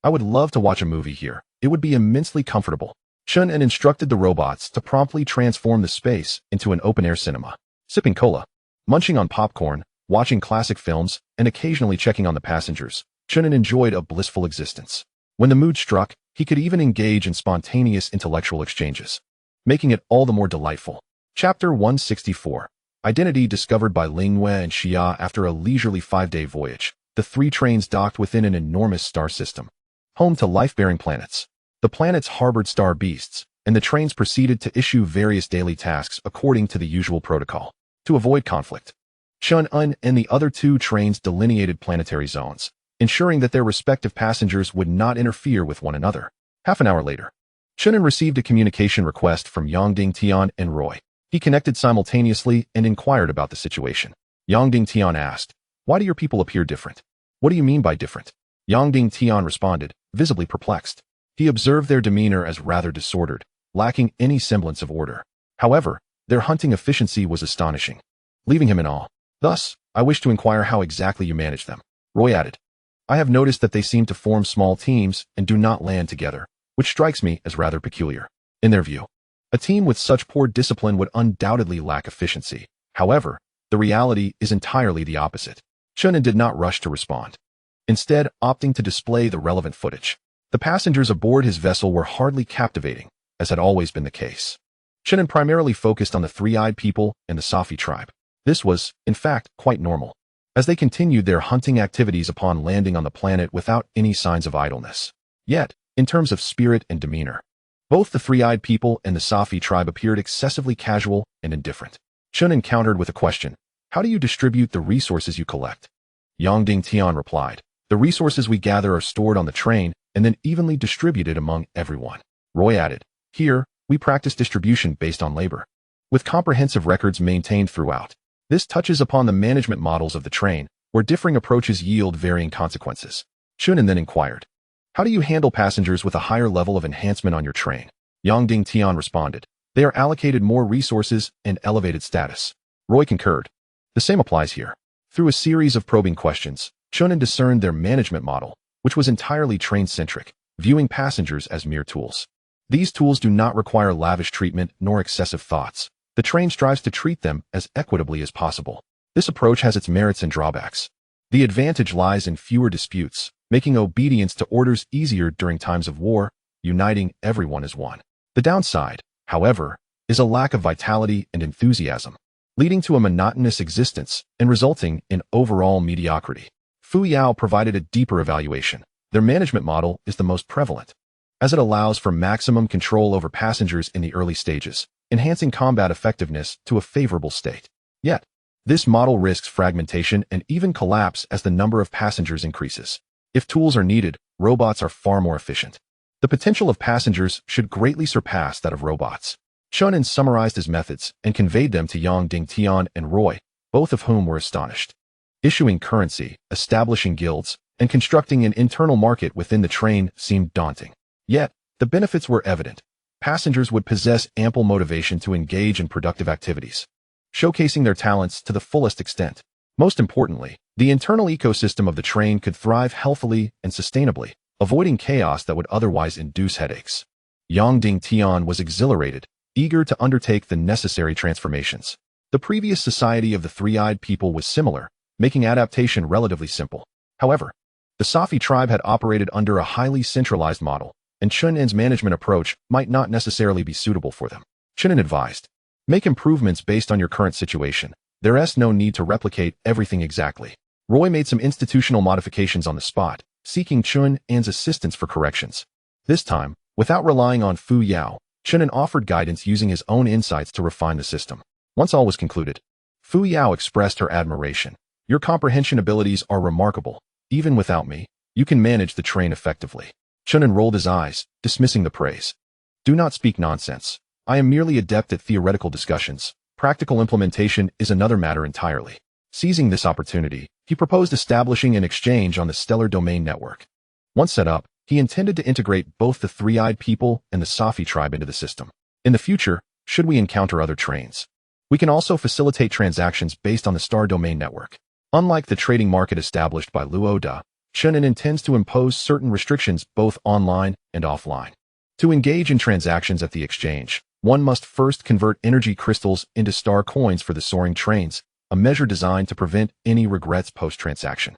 Speaker 1: I would love to watch a movie here. It would be immensely comfortable. Chen An instructed the robots to promptly transform the space into an open-air cinema. Sipping cola, munching on popcorn, watching classic films, and occasionally checking on the passengers, Chen An enjoyed a blissful existence. When the mood struck, he could even engage in spontaneous intellectual exchanges, making it all the more delightful. Chapter 164. Identity discovered by Ling Wei and Xia after a leisurely 5-day voyage. The 3 trains docked within an enormous star system, home to life-bearing planets. The planets harbored star beasts, and the trains proceeded to issue various daily tasks according to the usual protocol. To avoid conflict, Chen An and the other 2 trains delineated planetary zones, ensuring that their respective passengers would not interfere with one another. Half an hour later, Chen An received a communication request from Yang Dingtian and Roy. He connected simultaneously and inquired about the situation. Yang Ding Tian asked, "Why do your people appear different? What do you mean by different?" Yang Ding Tian responded, visibly perplexed. He observed their demeanor as rather disordered, lacking any semblance of order. However, their hunting efficiency was astonishing, leaving him in awe. "Thus, I wish to inquire how exactly you manage them," Roy added. "I have noticed that they seem to form small teams and do not land together, which strikes me as rather peculiar." In their view, a team with such poor discipline would undoubtedly lack efficiency. However, the reality is entirely the opposite. Chen An did not rush to respond, instead opting to display the relevant footage. The passengers aboard his vessel were hardly captivating, as had always been the case. Chen An primarily focused on the three-eyed people and the Safi tribe. This was, in fact, quite normal, as they continued their hunting activities upon landing on the planet without any signs of idleness. Yet, in terms of spirit and demeanor, both the three-eyed people and the Safi tribe appeared excessively casual and indifferent. Chen An countered with a question, "How do you distribute the resources you collect?" Yang Ding Tian replied, "The resources we gather are stored on the train and then evenly distributed among everyone." Roy added, "Here, we practice distribution based on labor, with comprehensive records maintained throughout. This touches upon the management models of the train, where differing approaches yield varying consequences." Chen An then inquired, "How do you handle passengers with a higher level of enhancement on your train?" Yang Ding Tian responded, "They are allocated more resources and elevated status." Roy concurred. The same applies here. Through a series of probing questions, Chen An discerned their management model, which was entirely train-centric, viewing passengers as mere tools. These tools do not require lavish treatment nor excessive thoughts. The train strives to treat them as equitably as possible. This approach has its merits and drawbacks. The advantage lies in fewer disputes, making obedience to orders easier during times of war, uniting everyone as one. The downside, however, is a lack of vitality and enthusiasm, leading to a monotonous existence and resulting in overall mediocrity. Fuyao provided a deeper evaluation. Their management model is the most prevalent, as it allows for maximum control over passengers in the early stages, enhancing combat effectiveness to a favorable state. Yet, this model risks fragmentation and even collapse as the number of passengers increases. If tools are needed, robots are far more efficient. The potential of passengers should greatly surpass that of robots. Chen An summarized his methods and conveyed them to Yang Ding Tian and Roy, both of whom were astonished. Issuing currency, establishing guilds, and constructing an internal market within the train seemed daunting. Yet, the benefits were evident. Passengers would possess ample motivation to engage in productive activities, showcasing their talents to the fullest extent. Most importantly, the internal ecosystem of the train could thrive healthily and sustainably, avoiding chaos that would otherwise induce headaches. Yang Ding Tian was exhilarated, eager to undertake the necessary transformations. The previous society of the three-eyed people was similar, making adaptation relatively simple. However, the Safi tribe had operated under a highly centralized model, and Chen An's management approach might not necessarily be suitable for them. Chen An advised, "Make improvements based on your current situation. There is no need to replicate everything exactly." Roy made some institutional modifications on the spot, seeking Chen An's assistance for corrections. This time, without relying on Fuyao, Chen An offered guidance using his own insights to refine the system. Once all was concluded, Fuyao expressed her admiration. "Your comprehension abilities are remarkable. Even without me, you can manage the train effectively." Chen An rolled his eyes, dismissing the praise. "Do not speak nonsense. I am merely adept at theoretical discussions. Practical implementation is another matter entirely." Seizing this opportunity, he proposed establishing an exchange on the stellar domain network. Once set up, he intended to integrate both the three-eyed people and the Safi tribe into the system. In the future, should we encounter other trains, we can also facilitate transactions based on the star domain network. Unlike the trading market established by Luoda, Chen An intends to impose certain restrictions both online and offline. To engage in transactions at the exchange, one must first convert energy crystals into star coins for the soaring trains, a measure designed to prevent any regrets post-transaction.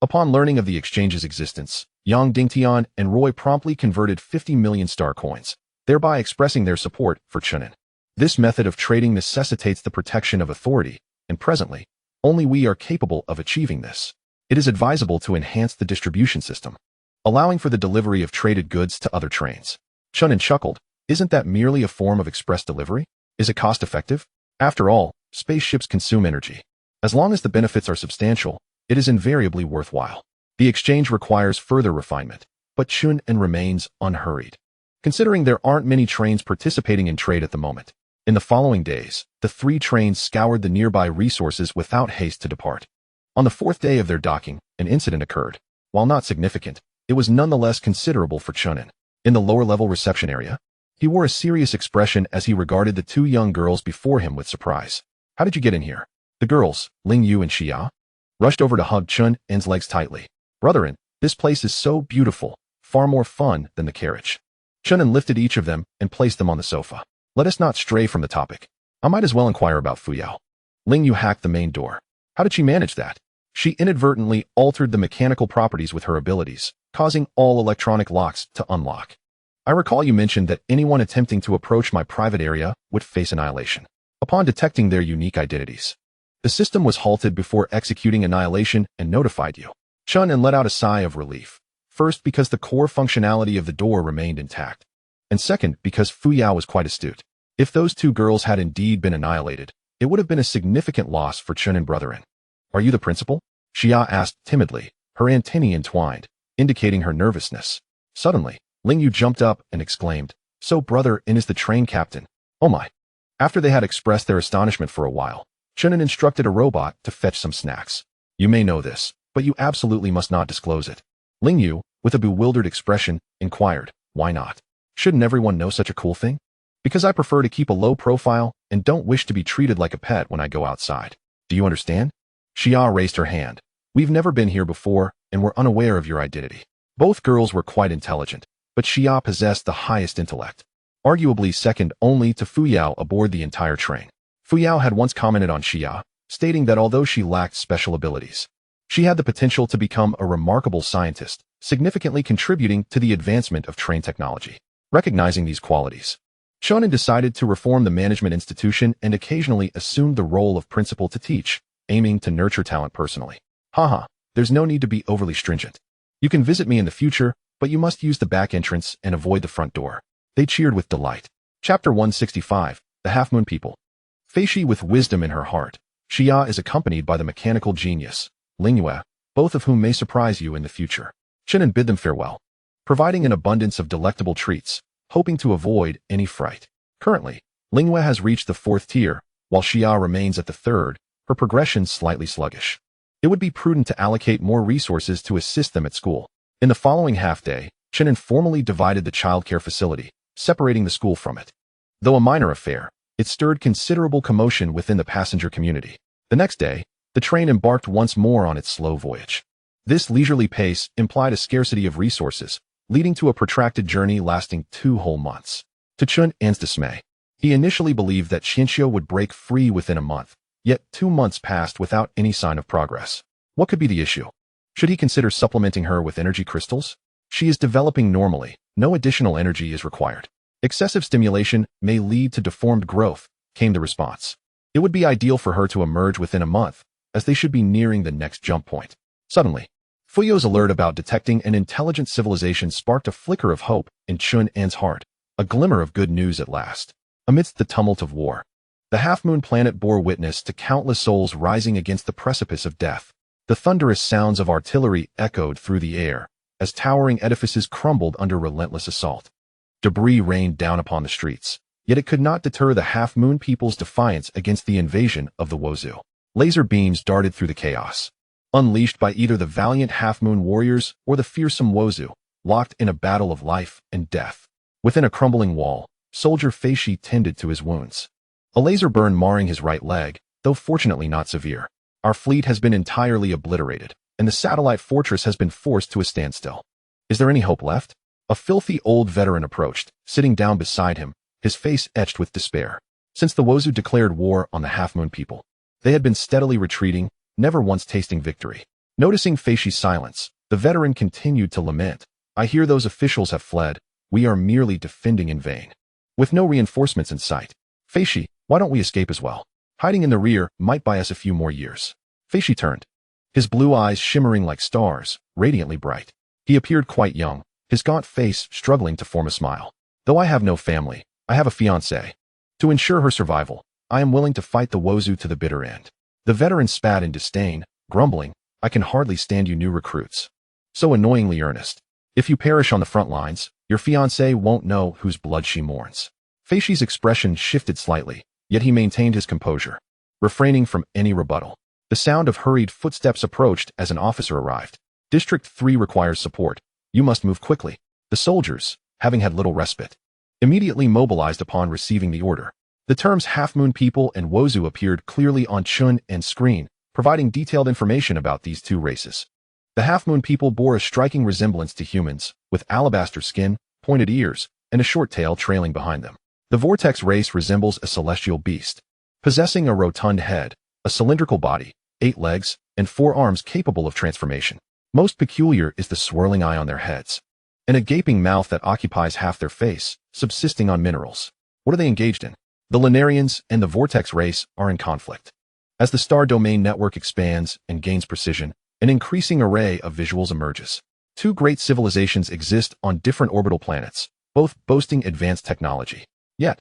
Speaker 1: Upon learning of the exchange's existence, Yang Dingtian and Roy promptly converted 50 million star coins, thereby expressing their support for Chen An. This method of trading necessitates the protection of authority, and presently, only we are capable of achieving this. It is advisable to enhance the distribution system, allowing for the delivery of traded goods to other trains. Chen An chuckled. "Isn't that merely a form of express delivery? Is it cost-effective? After all, spaceships consume energy. As long as the benefits are substantial, it is invariably worthwhile." The exchange requires further refinement, but Chen An remains unhurried, considering there aren't many trains participating in trade at the moment. In the following days, the 3 trains scoured the nearby resources without haste to depart. On the 4th day of their docking, an incident occurred. While not significant, it was nonetheless considerable for Chen An. In the lower-level reception area, he wore a serious expression as he regarded the 2 young girls before him with surprise. How did you get in here? The girls, Ling Yu and Xia, rushed over to hug Chen An's legs tightly. Brother-in, this place is so beautiful, far more fun than the carriage. Chen An lifted each of them and placed them on the sofa. Let us not stray from the topic. I might as well inquire about Fuyao. Ling Yu hacked the main door. How did she manage that? She inadvertently altered the mechanical properties with her abilities, causing all electronic locks to unlock. I recall you mentioned that anyone attempting to approach my private area would face annihilation upon detecting their unique identities. The system was halted before executing annihilation and notified you. Chen An let out a sigh of relief. First, because the core functionality of the door remained intact, and second, because Fuyao was quite astute. If those 2 girls had indeed been annihilated, it would have been a significant loss for Chen and brother-in. Are you the principal? Xia asked timidly, her antennae entwined, indicating her nervousness. Suddenly, Ling Yu jumped up and exclaimed, So brother-in is the train captain. Oh my. After they had expressed their astonishment for a while, Chen An instructed a robot to fetch some snacks. You may know this, but you absolutely must not disclose it. Ling Yu, with a bewildered expression, inquired, Why not? Shouldn't everyone know such a cool thing? Because I prefer to keep a low profile and don't wish to be treated like a pet when I go outside. Do you understand? Xia raised her hand. We've never been here before, and we're unaware of your identity. Both girls were quite intelligent, but Xia possessed the highest intellect, arguably second only to Fuyao aboard the entire train. Fuyao had once commented on Xia, stating that although she lacked special abilities, she had the potential to become a remarkable scientist, significantly contributing to the advancement of train technology. Recognizing these qualities, Chen An decided to reform the management institution and occasionally assumed the role of principal to teach, aiming to nurture talent personally. Haha, there's no need to be overly stringent. You can visit me in the future, but you must use the back entrance and avoid the front door. They cheered with delight. Chapter 165, The Half-Moon People. Feishi with wisdom in her heart, Xia is accompanied by the mechanical genius, Ling Yu, both of whom may surprise you in the future. Chen An bid them farewell, providing an abundance of delectable treats, hoping to avoid any fright. Currently, Ling Yu has reached the 4th tier, while Xia remains at the 3rd, her progression slightly sluggish. It would be prudent to allocate more resources to assist them at school. In the following half-day, Chen An formally divided the childcare facility, separating the school from it. Though a minor affair, it stirred considerable commotion within the passenger community. The next day, the train embarked once more on its slow voyage. This leisurely pace implied a scarcity of resources, leading to a protracted journey lasting 2 whole months. To Chen An's dismay, he initially believed that Xianxiu would break free within a month, yet 2 months passed without any sign of progress. What could be the issue? Should he consider supplementing her with energy crystals? She is developing normally, no additional energy is required. Excessive stimulation may lead to deformed growth, came the response. It would be ideal for her to emerge within a month, as they should be nearing the next jump point. Suddenly, Fuyao's alert about detecting an intelligent civilization sparked a flicker of hope in Chen An's heart, a glimmer of good news at last. Amidst the tumult of war, the half-moon planet bore witness to countless souls rising against the precipice of death. The thunderous sounds of artillery echoed through the air, as towering edifices crumbled under relentless assault. Debris rained down upon the streets, yet it could not deter the half-moon people's defiance against the invasion of the Wozu. Laser beams darted through the chaos, unleashed by either the valiant half-moon warriors or the fearsome Wozu, locked in a battle of life and death. Within a crumbling wall, soldier Feishi tended to his wounds. A laser burn marring his right leg, though fortunately not severe. Our fleet has been entirely obliterated, and the satellite fortress has been forced to a standstill. Is there any hope left? A filthy old veteran approached, sitting down beside him, his face etched with despair. Since the Wozu declared war on the half-moon people, they had been steadily retreating, never once tasting victory. Noticing Feishi's silence, the veteran continued to lament. I hear those officials have fled. We are merely defending in vain. With no reinforcements in sight. Feishi, why don't we escape as well? Hiding in the rear might buy us a few more years. Feishi turned, his blue eyes shimmering like stars, radiantly bright. He appeared quite young, his gaunt face struggling to form a smile. Though I have no family, I have a fiancée. To ensure her survival, I am willing to fight the Wozu to the bitter end. The veteran spat in disdain, grumbling, I can hardly stand you new recruits. So annoyingly earnest. If you perish on the front lines, your fiancée won't know whose blood she mourns. Feishi's expression shifted slightly, yet he maintained his composure, refraining from any rebuttal. The sound of hurried footsteps approached as an officer arrived. District 3 requires support. You must move quickly. The soldiers, having had little respite, immediately mobilized upon receiving the order. The terms half-moon people and wozu appeared clearly on Chen An's screen, providing detailed information about these two races. The half-moon people bore a striking resemblance to humans, with alabaster skin, pointed ears, and a short tail trailing behind them. The vortex race resembles a celestial beast, possessing a rotund head, a cylindrical body, 8 legs, and 4 arms capable of transformation. Most peculiar is the swirling eye on their heads, and a gaping mouth that occupies half their face, subsisting on minerals. What are they engaged in? The Lunarians and the vortex race are in conflict. As the star domain network expands and gains precision, an increasing array of visuals emerges. 2 great civilizations exist on different orbital planets, both boasting advanced technology. Yet,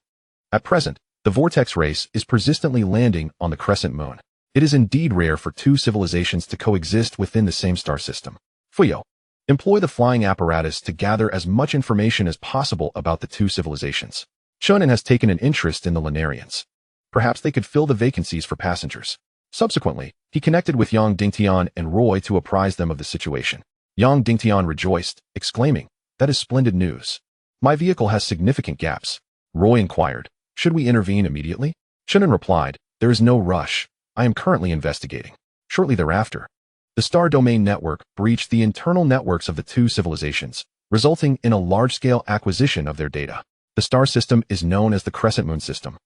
Speaker 1: at present, the vortex race is persistently landing on the crescent moon. It is indeed rare for 2 civilizations to coexist within the same star system. Fuyao, employ the flying apparatus to gather as much information as possible about the 2 civilizations. Chen An has taken an interest in the Lunarians. Perhaps they could fill the vacancies for passengers. Subsequently, he connected with Yang Dingtian and Roy to apprise them of the situation. Yang Dingtian rejoiced, exclaiming, "That is splendid news. My vehicle has significant gaps." Roy inquired, "Should we intervene immediately?" Chen An replied, "There is no rush. I am currently investigating." Shortly thereafter, the star domain network breached the internal networks of the 2 civilizations, resulting in a large-scale acquisition of their data. The star system is known as the Crescent Moon System,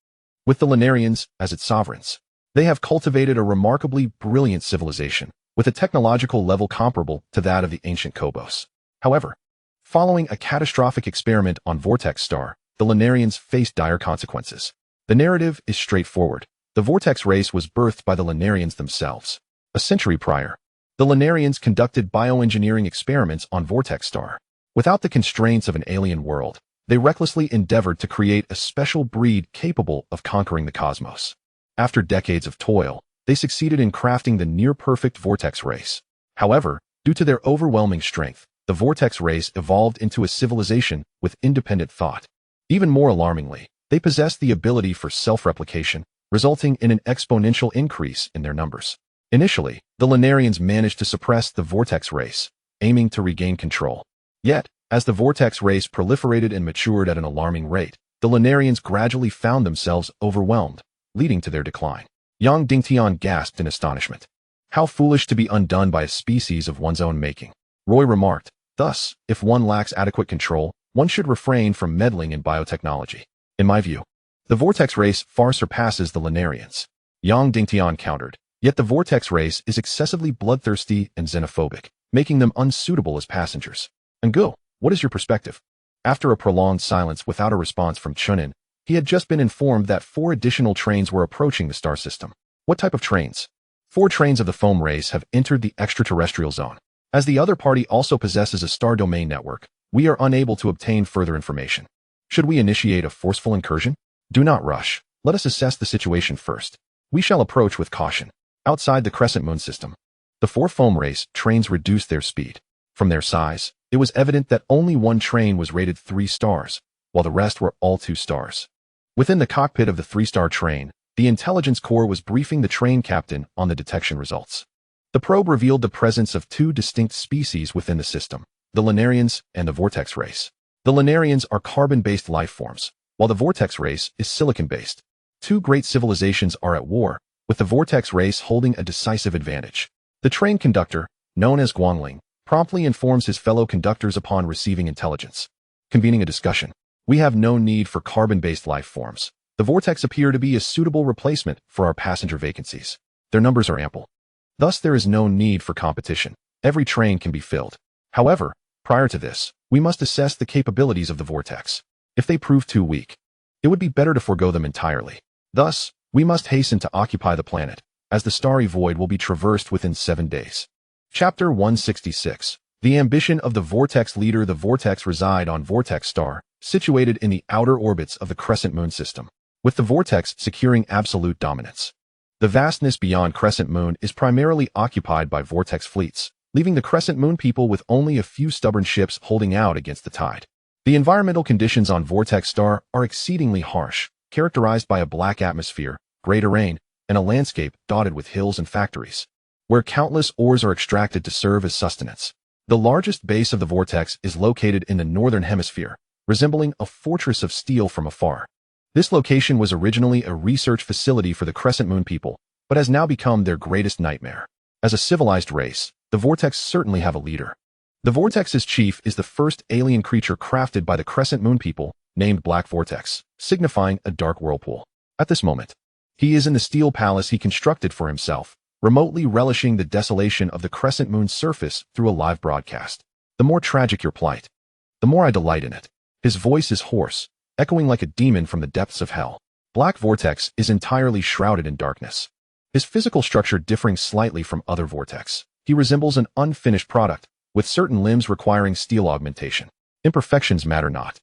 Speaker 1: with the Lunarians as its sovereigns. They have cultivated a remarkably brilliant civilization, with a technological level comparable to that of the ancient Kobos. However, following a catastrophic experiment on Vortex Star, the Lunarians faced dire consequences. The narrative is straightforward. The Vortex race was birthed by the Lunarians themselves. A century prior, the Lunarians conducted bioengineering experiments on Vortex Star. Without the constraints of an alien world, they recklessly endeavored to create a special breed capable of conquering the cosmos. After decades of toil, they succeeded in crafting the near-perfect Vortex race. However, due to their overwhelming strength, the Vortex race evolved into a civilization with independent thought. Even more alarmingly, they possessed the ability for self-replication, resulting in an exponential increase in their numbers. Initially, the Lunarians managed to suppress the Vortex race, aiming to regain control. Yet, as the Vortex race proliferated and matured at an alarming rate, the Lunarians gradually found themselves overwhelmed, leading to their decline. Yang Dingtian gasped in astonishment. How foolish to be undone by a species of one's own making. Roy remarked, "Thus, if one lacks adequate control, one should refrain from meddling in biotechnology." In my view, the Vortex race far surpasses the Lunarians. Yang Dingtian countered, "Yet the Vortex race is excessively bloodthirsty and xenophobic, making them unsuitable as passengers." Angu, what is your perspective? After a prolonged silence without a response from Chen An, he had just been informed that 4 additional trains were approaching the star system. What type of trains? 4 trains of the foam race have entered the extraterrestrial zone. As the other party also possesses a star domain network, we are unable to obtain further information. Should we initiate a forceful incursion? Do not rush. Let us assess the situation first. We shall approach with caution. Outside the Crescent Moon System, the 4 foam race trains reduced their speed. From their size, it was evident that only one train was rated 3 stars, while the rest were all 2 stars. Within the cockpit of the 3-star train, the intelligence corps was briefing the train captain on the detection results. The probe revealed the presence of 2 distinct species within the system, the Lunarians and the Vortex race. The Lunarians are carbon-based life forms, while the Vortex race is silicon-based. 2 great civilizations are at war, with the Vortex race holding a decisive advantage. The train conductor, known as Guangling, promptly informs his fellow conductors upon receiving intelligence. Convening a discussion. We have no need for carbon-based life forms. The Vortex appear to be a suitable replacement for our passenger vacancies. Their numbers are ample. Thus, there is no need for competition. Every train can be filled. However, prior to this, we must assess the capabilities of the Vortex. If they prove too weak, it would be better to forego them entirely. Thus, we must hasten to occupy the planet, as the starry void will be traversed within 7 days. Chapter 166. The ambition of the Vortex leader. The Vortex reside on Vortex Star, situated in the outer orbits of the Crescent Moon System, with the Vortex securing absolute dominance. The vastness beyond Crescent Moon is primarily occupied by Vortex fleets, leaving the Crescent Moon people with only a few stubborn ships holding out against the tide. The environmental conditions on Vortex Star are exceedingly harsh, characterized by a black atmosphere, gray terrain, and a landscape dotted with hills and factories, where countless ores are extracted to serve as sustenance. The largest base of the vortex is located in the northern hemisphere, resembling a fortress of steel from afar. This location was originally a research facility for the Crescent Moon people, but has now become their greatest nightmare. As a civilized race, the Vortex certainly have a leader. The Vortex's chief is the first alien creature crafted by the Crescent Moon people, named Black Vortex, signifying a dark whirlpool. At this moment, he is in the steel palace he constructed for himself, remotely relishing the desolation of the Crescent Moon's surface through a live broadcast. The more tragic your plight, the more I delight in it. His voice is hoarse, echoing like a demon from the depths of hell. Black Vortex is entirely shrouded in darkness. His physical structure differing slightly from other Vortex. He resembles an unfinished product, with certain limbs requiring steel augmentation. Imperfections matter not,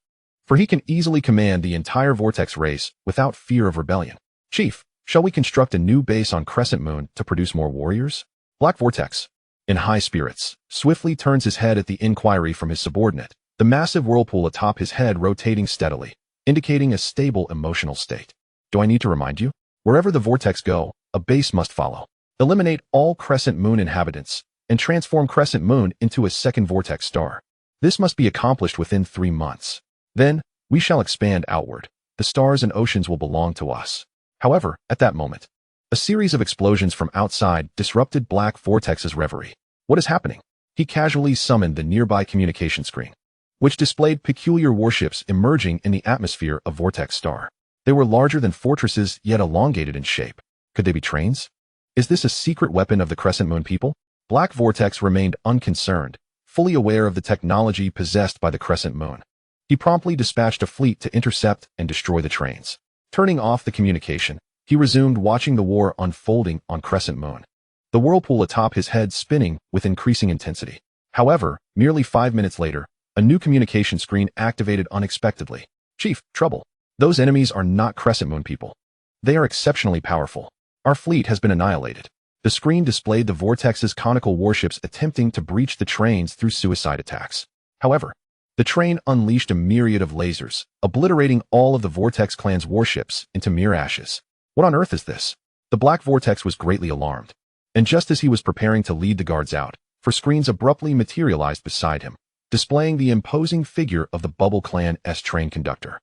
Speaker 1: for he can easily command the entire Vortex race without fear of rebellion. Chief, shall we construct a new base on Crescent Moon to produce more warriors? Black Vortex, in high spirits, swiftly turns his head at the inquiry from his subordinate, the massive whirlpool atop his head rotating steadily, indicating a stable emotional state. Do I need to remind you? Wherever the Vortex go, a base must follow. Eliminate all Crescent Moon inhabitants and transform Crescent Moon into a second Vortex star. This must be accomplished within 3 months. Then, we shall expand outward. The stars and oceans will belong to us. However, at that moment, a series of explosions from outside disrupted Black Vortex's reverie. What is happening? He casually summoned the nearby communication screen, which displayed peculiar warships emerging in the atmosphere of Vortex Star. They were larger than fortresses, yet elongated in shape. Could they be trains? Is this a secret weapon of the Crescent Moon people? Black Vortex remained unconcerned, fully aware of the technology possessed by the Crescent Moon. He promptly dispatched a fleet to intercept and destroy the trains. Turning off the communication, he resumed watching the war unfolding on Crescent Moon, the whirlpool atop his head spinning with increasing intensity. However, merely 5 minutes later, a new communication screen activated unexpectedly. Chief, trouble. Those enemies are not Crescent Moon people. They are exceptionally powerful. Our fleet has been annihilated. The screen displayed the Vortex's conical warships attempting to breach the trains through suicide attacks. However, the train unleashed a myriad of lasers, obliterating all of the Vortex clan's warships into mere ashes. What on earth is this? The Black Vortex was greatly alarmed. And just as he was preparing to lead the guards out, four screens abruptly materialized beside him, displaying the imposing figure of the Bubble Clan's train conductor.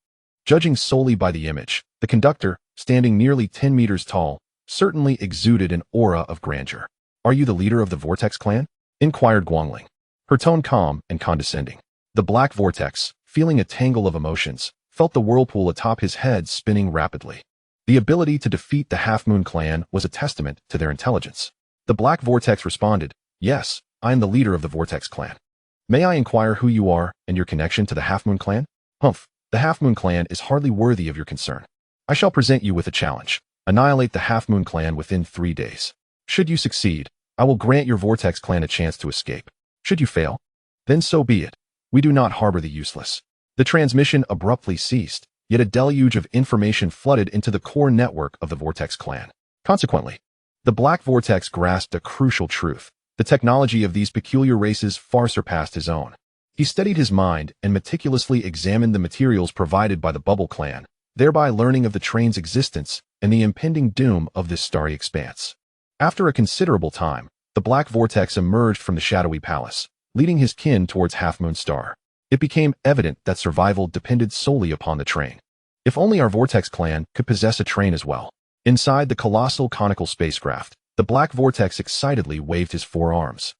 Speaker 1: Judging solely by the image, the conductor, standing nearly 10 meters tall, certainly exuded an aura of grandeur. Are you the leader of the Vortex clan? Inquired Guangling, her tone calm and condescending. The Black Vortex, feeling a tangle of emotions, felt the whirlpool atop his head spinning rapidly. The ability to defeat the Half Moon clan was a testament to their intelligence. The Black Vortex responded, "Yes, I am the leader of the Vortex clan. May I inquire who you are and your connection to the Half Moon clan?" "Humph, the Half Moon clan is hardly worthy of your concern. I shall present you with a challenge. Annihilate the Half Moon clan within 3 days. Should you succeed, I will grant your Vortex clan a chance to escape. Should you fail, then so be it. We do not harbor the useless." The transmission abruptly ceased, yet a deluge of information flooded into the core network of the Vortex clan. Consequently, the Black Vortex grasped a crucial truth. The technology of these peculiar races far surpassed his own. He steadied his mind and meticulously examined the materials provided by the Bubble clan, thereby learning of the train's existence and the impending doom of this starry expanse. After a considerable time, the Black Vortex emerged from the shadowy palace, leading his kin towards Half Moon Star. It became evident that survival depended solely upon the train. If only our Vortex clan could possess a train as well. Inside the colossal conical spacecraft, the Black Vortex excitedly waved his 4 arms,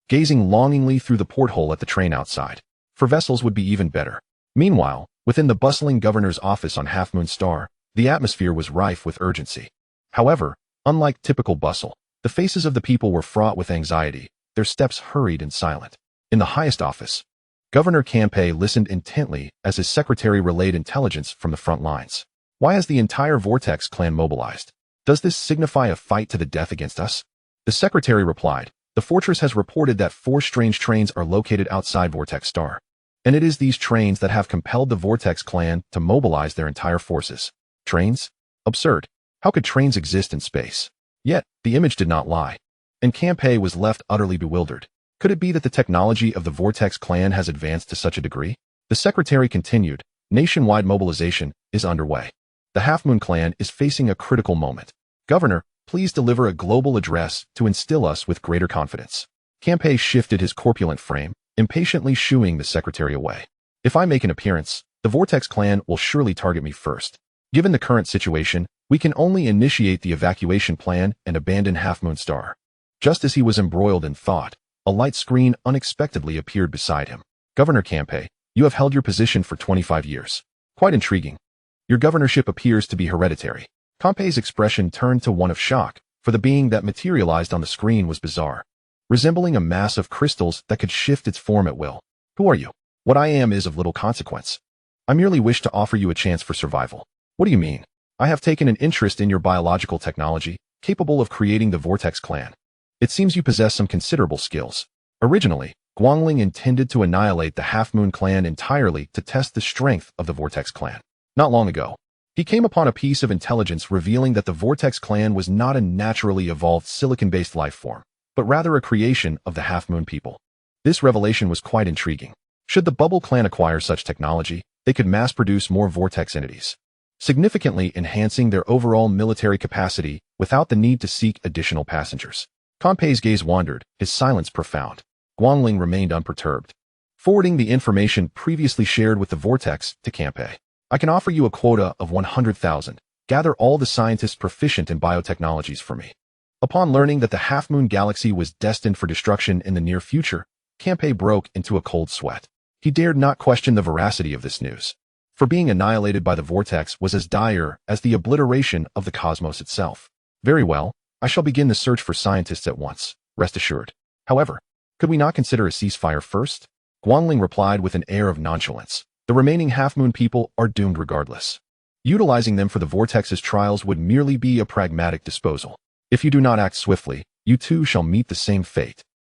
Speaker 1: gazing longingly through the porthole at the train outside. For vessels would be even better. Meanwhile, within the bustling governor's office on Half Moon Star, the atmosphere was rife with urgency. However, unlike typical bustle, the faces of the people were fraught with anxiety, their steps hurried and silent. In the highest office, Governor Campay listened intently as his secretary relayed intelligence from the front lines. "Why has the entire Vortex clan mobilized? Does this signify a fight to the death against us?" The secretary replied, "The fortress has reported that 4 strange trains are located outside Vortex Star. And it is these trains that have compelled the Vortex clan to mobilize their entire forces." Trains? Absurd. How could trains exist in space? Yet, the image did not lie. And Campay was left utterly bewildered. Could it be that the technology of the Vortex clan has advanced to such a degree? The secretary continued, nationwide mobilization is underway. The Half Moon Clan is facing a critical moment. Governor, please deliver a global address to instill us with greater confidence. Campay shifted his corpulent frame, impatiently shooing the secretary away. If I make an appearance, the Vortex Clan will surely target me first. Given the current situation, we can only initiate the evacuation plan and abandon Half Moon Star. Just as he was embroiled in thought, a light screen unexpectedly appeared beside him. Governor Campay, you have held your position for 25 years. Quite intriguing. Your governorship appears to be hereditary. Campay's expression turned to one of shock, for the being that materialized on the screen was bizarre, resembling a mass of crystals that could shift its form at will. Who are you? What I am is of little consequence. I merely wish to offer you a chance for survival. What do you mean? I have taken an interest in your biological technology, capable of creating the Vortex Clan. It seems you possess some considerable skills. Originally, Guangling intended to annihilate the Half Moon Clan entirely to test the strength of the Vortex Clan. Not long ago, he came upon a piece of intelligence revealing that the Vortex Clan was not a naturally evolved silicon-based life form, but rather a creation of the Half Moon people. This revelation was quite intriguing. Should the Bubble Clan acquire such technology, they could mass-produce more Vortex entities, significantly enhancing their overall military capacity without the need to seek additional passengers. Campay's gaze wandered, his silence profound. Guangling remained unperturbed, forwarding the information previously shared with the Vortex to Campay. I can offer you a quota of 100,000. Gather all the scientists proficient in biotechnologies for me. Upon learning that the Half Moon Galaxy was destined for destruction in the near future, Campay broke into a cold sweat. He dared not question the veracity of this news, for being annihilated by the Vortex was as dire as the obliteration of the cosmos itself. Very well, I shall begin the search for scientists at once, rest assured. However, could we not consider a ceasefire first? Guangling replied with an air of nonchalance. The remaining Half Moon people are doomed regardless. Utilizing them for the Vortex's trials would merely be a pragmatic disposal. If you do not act swiftly, you too shall meet the same fate.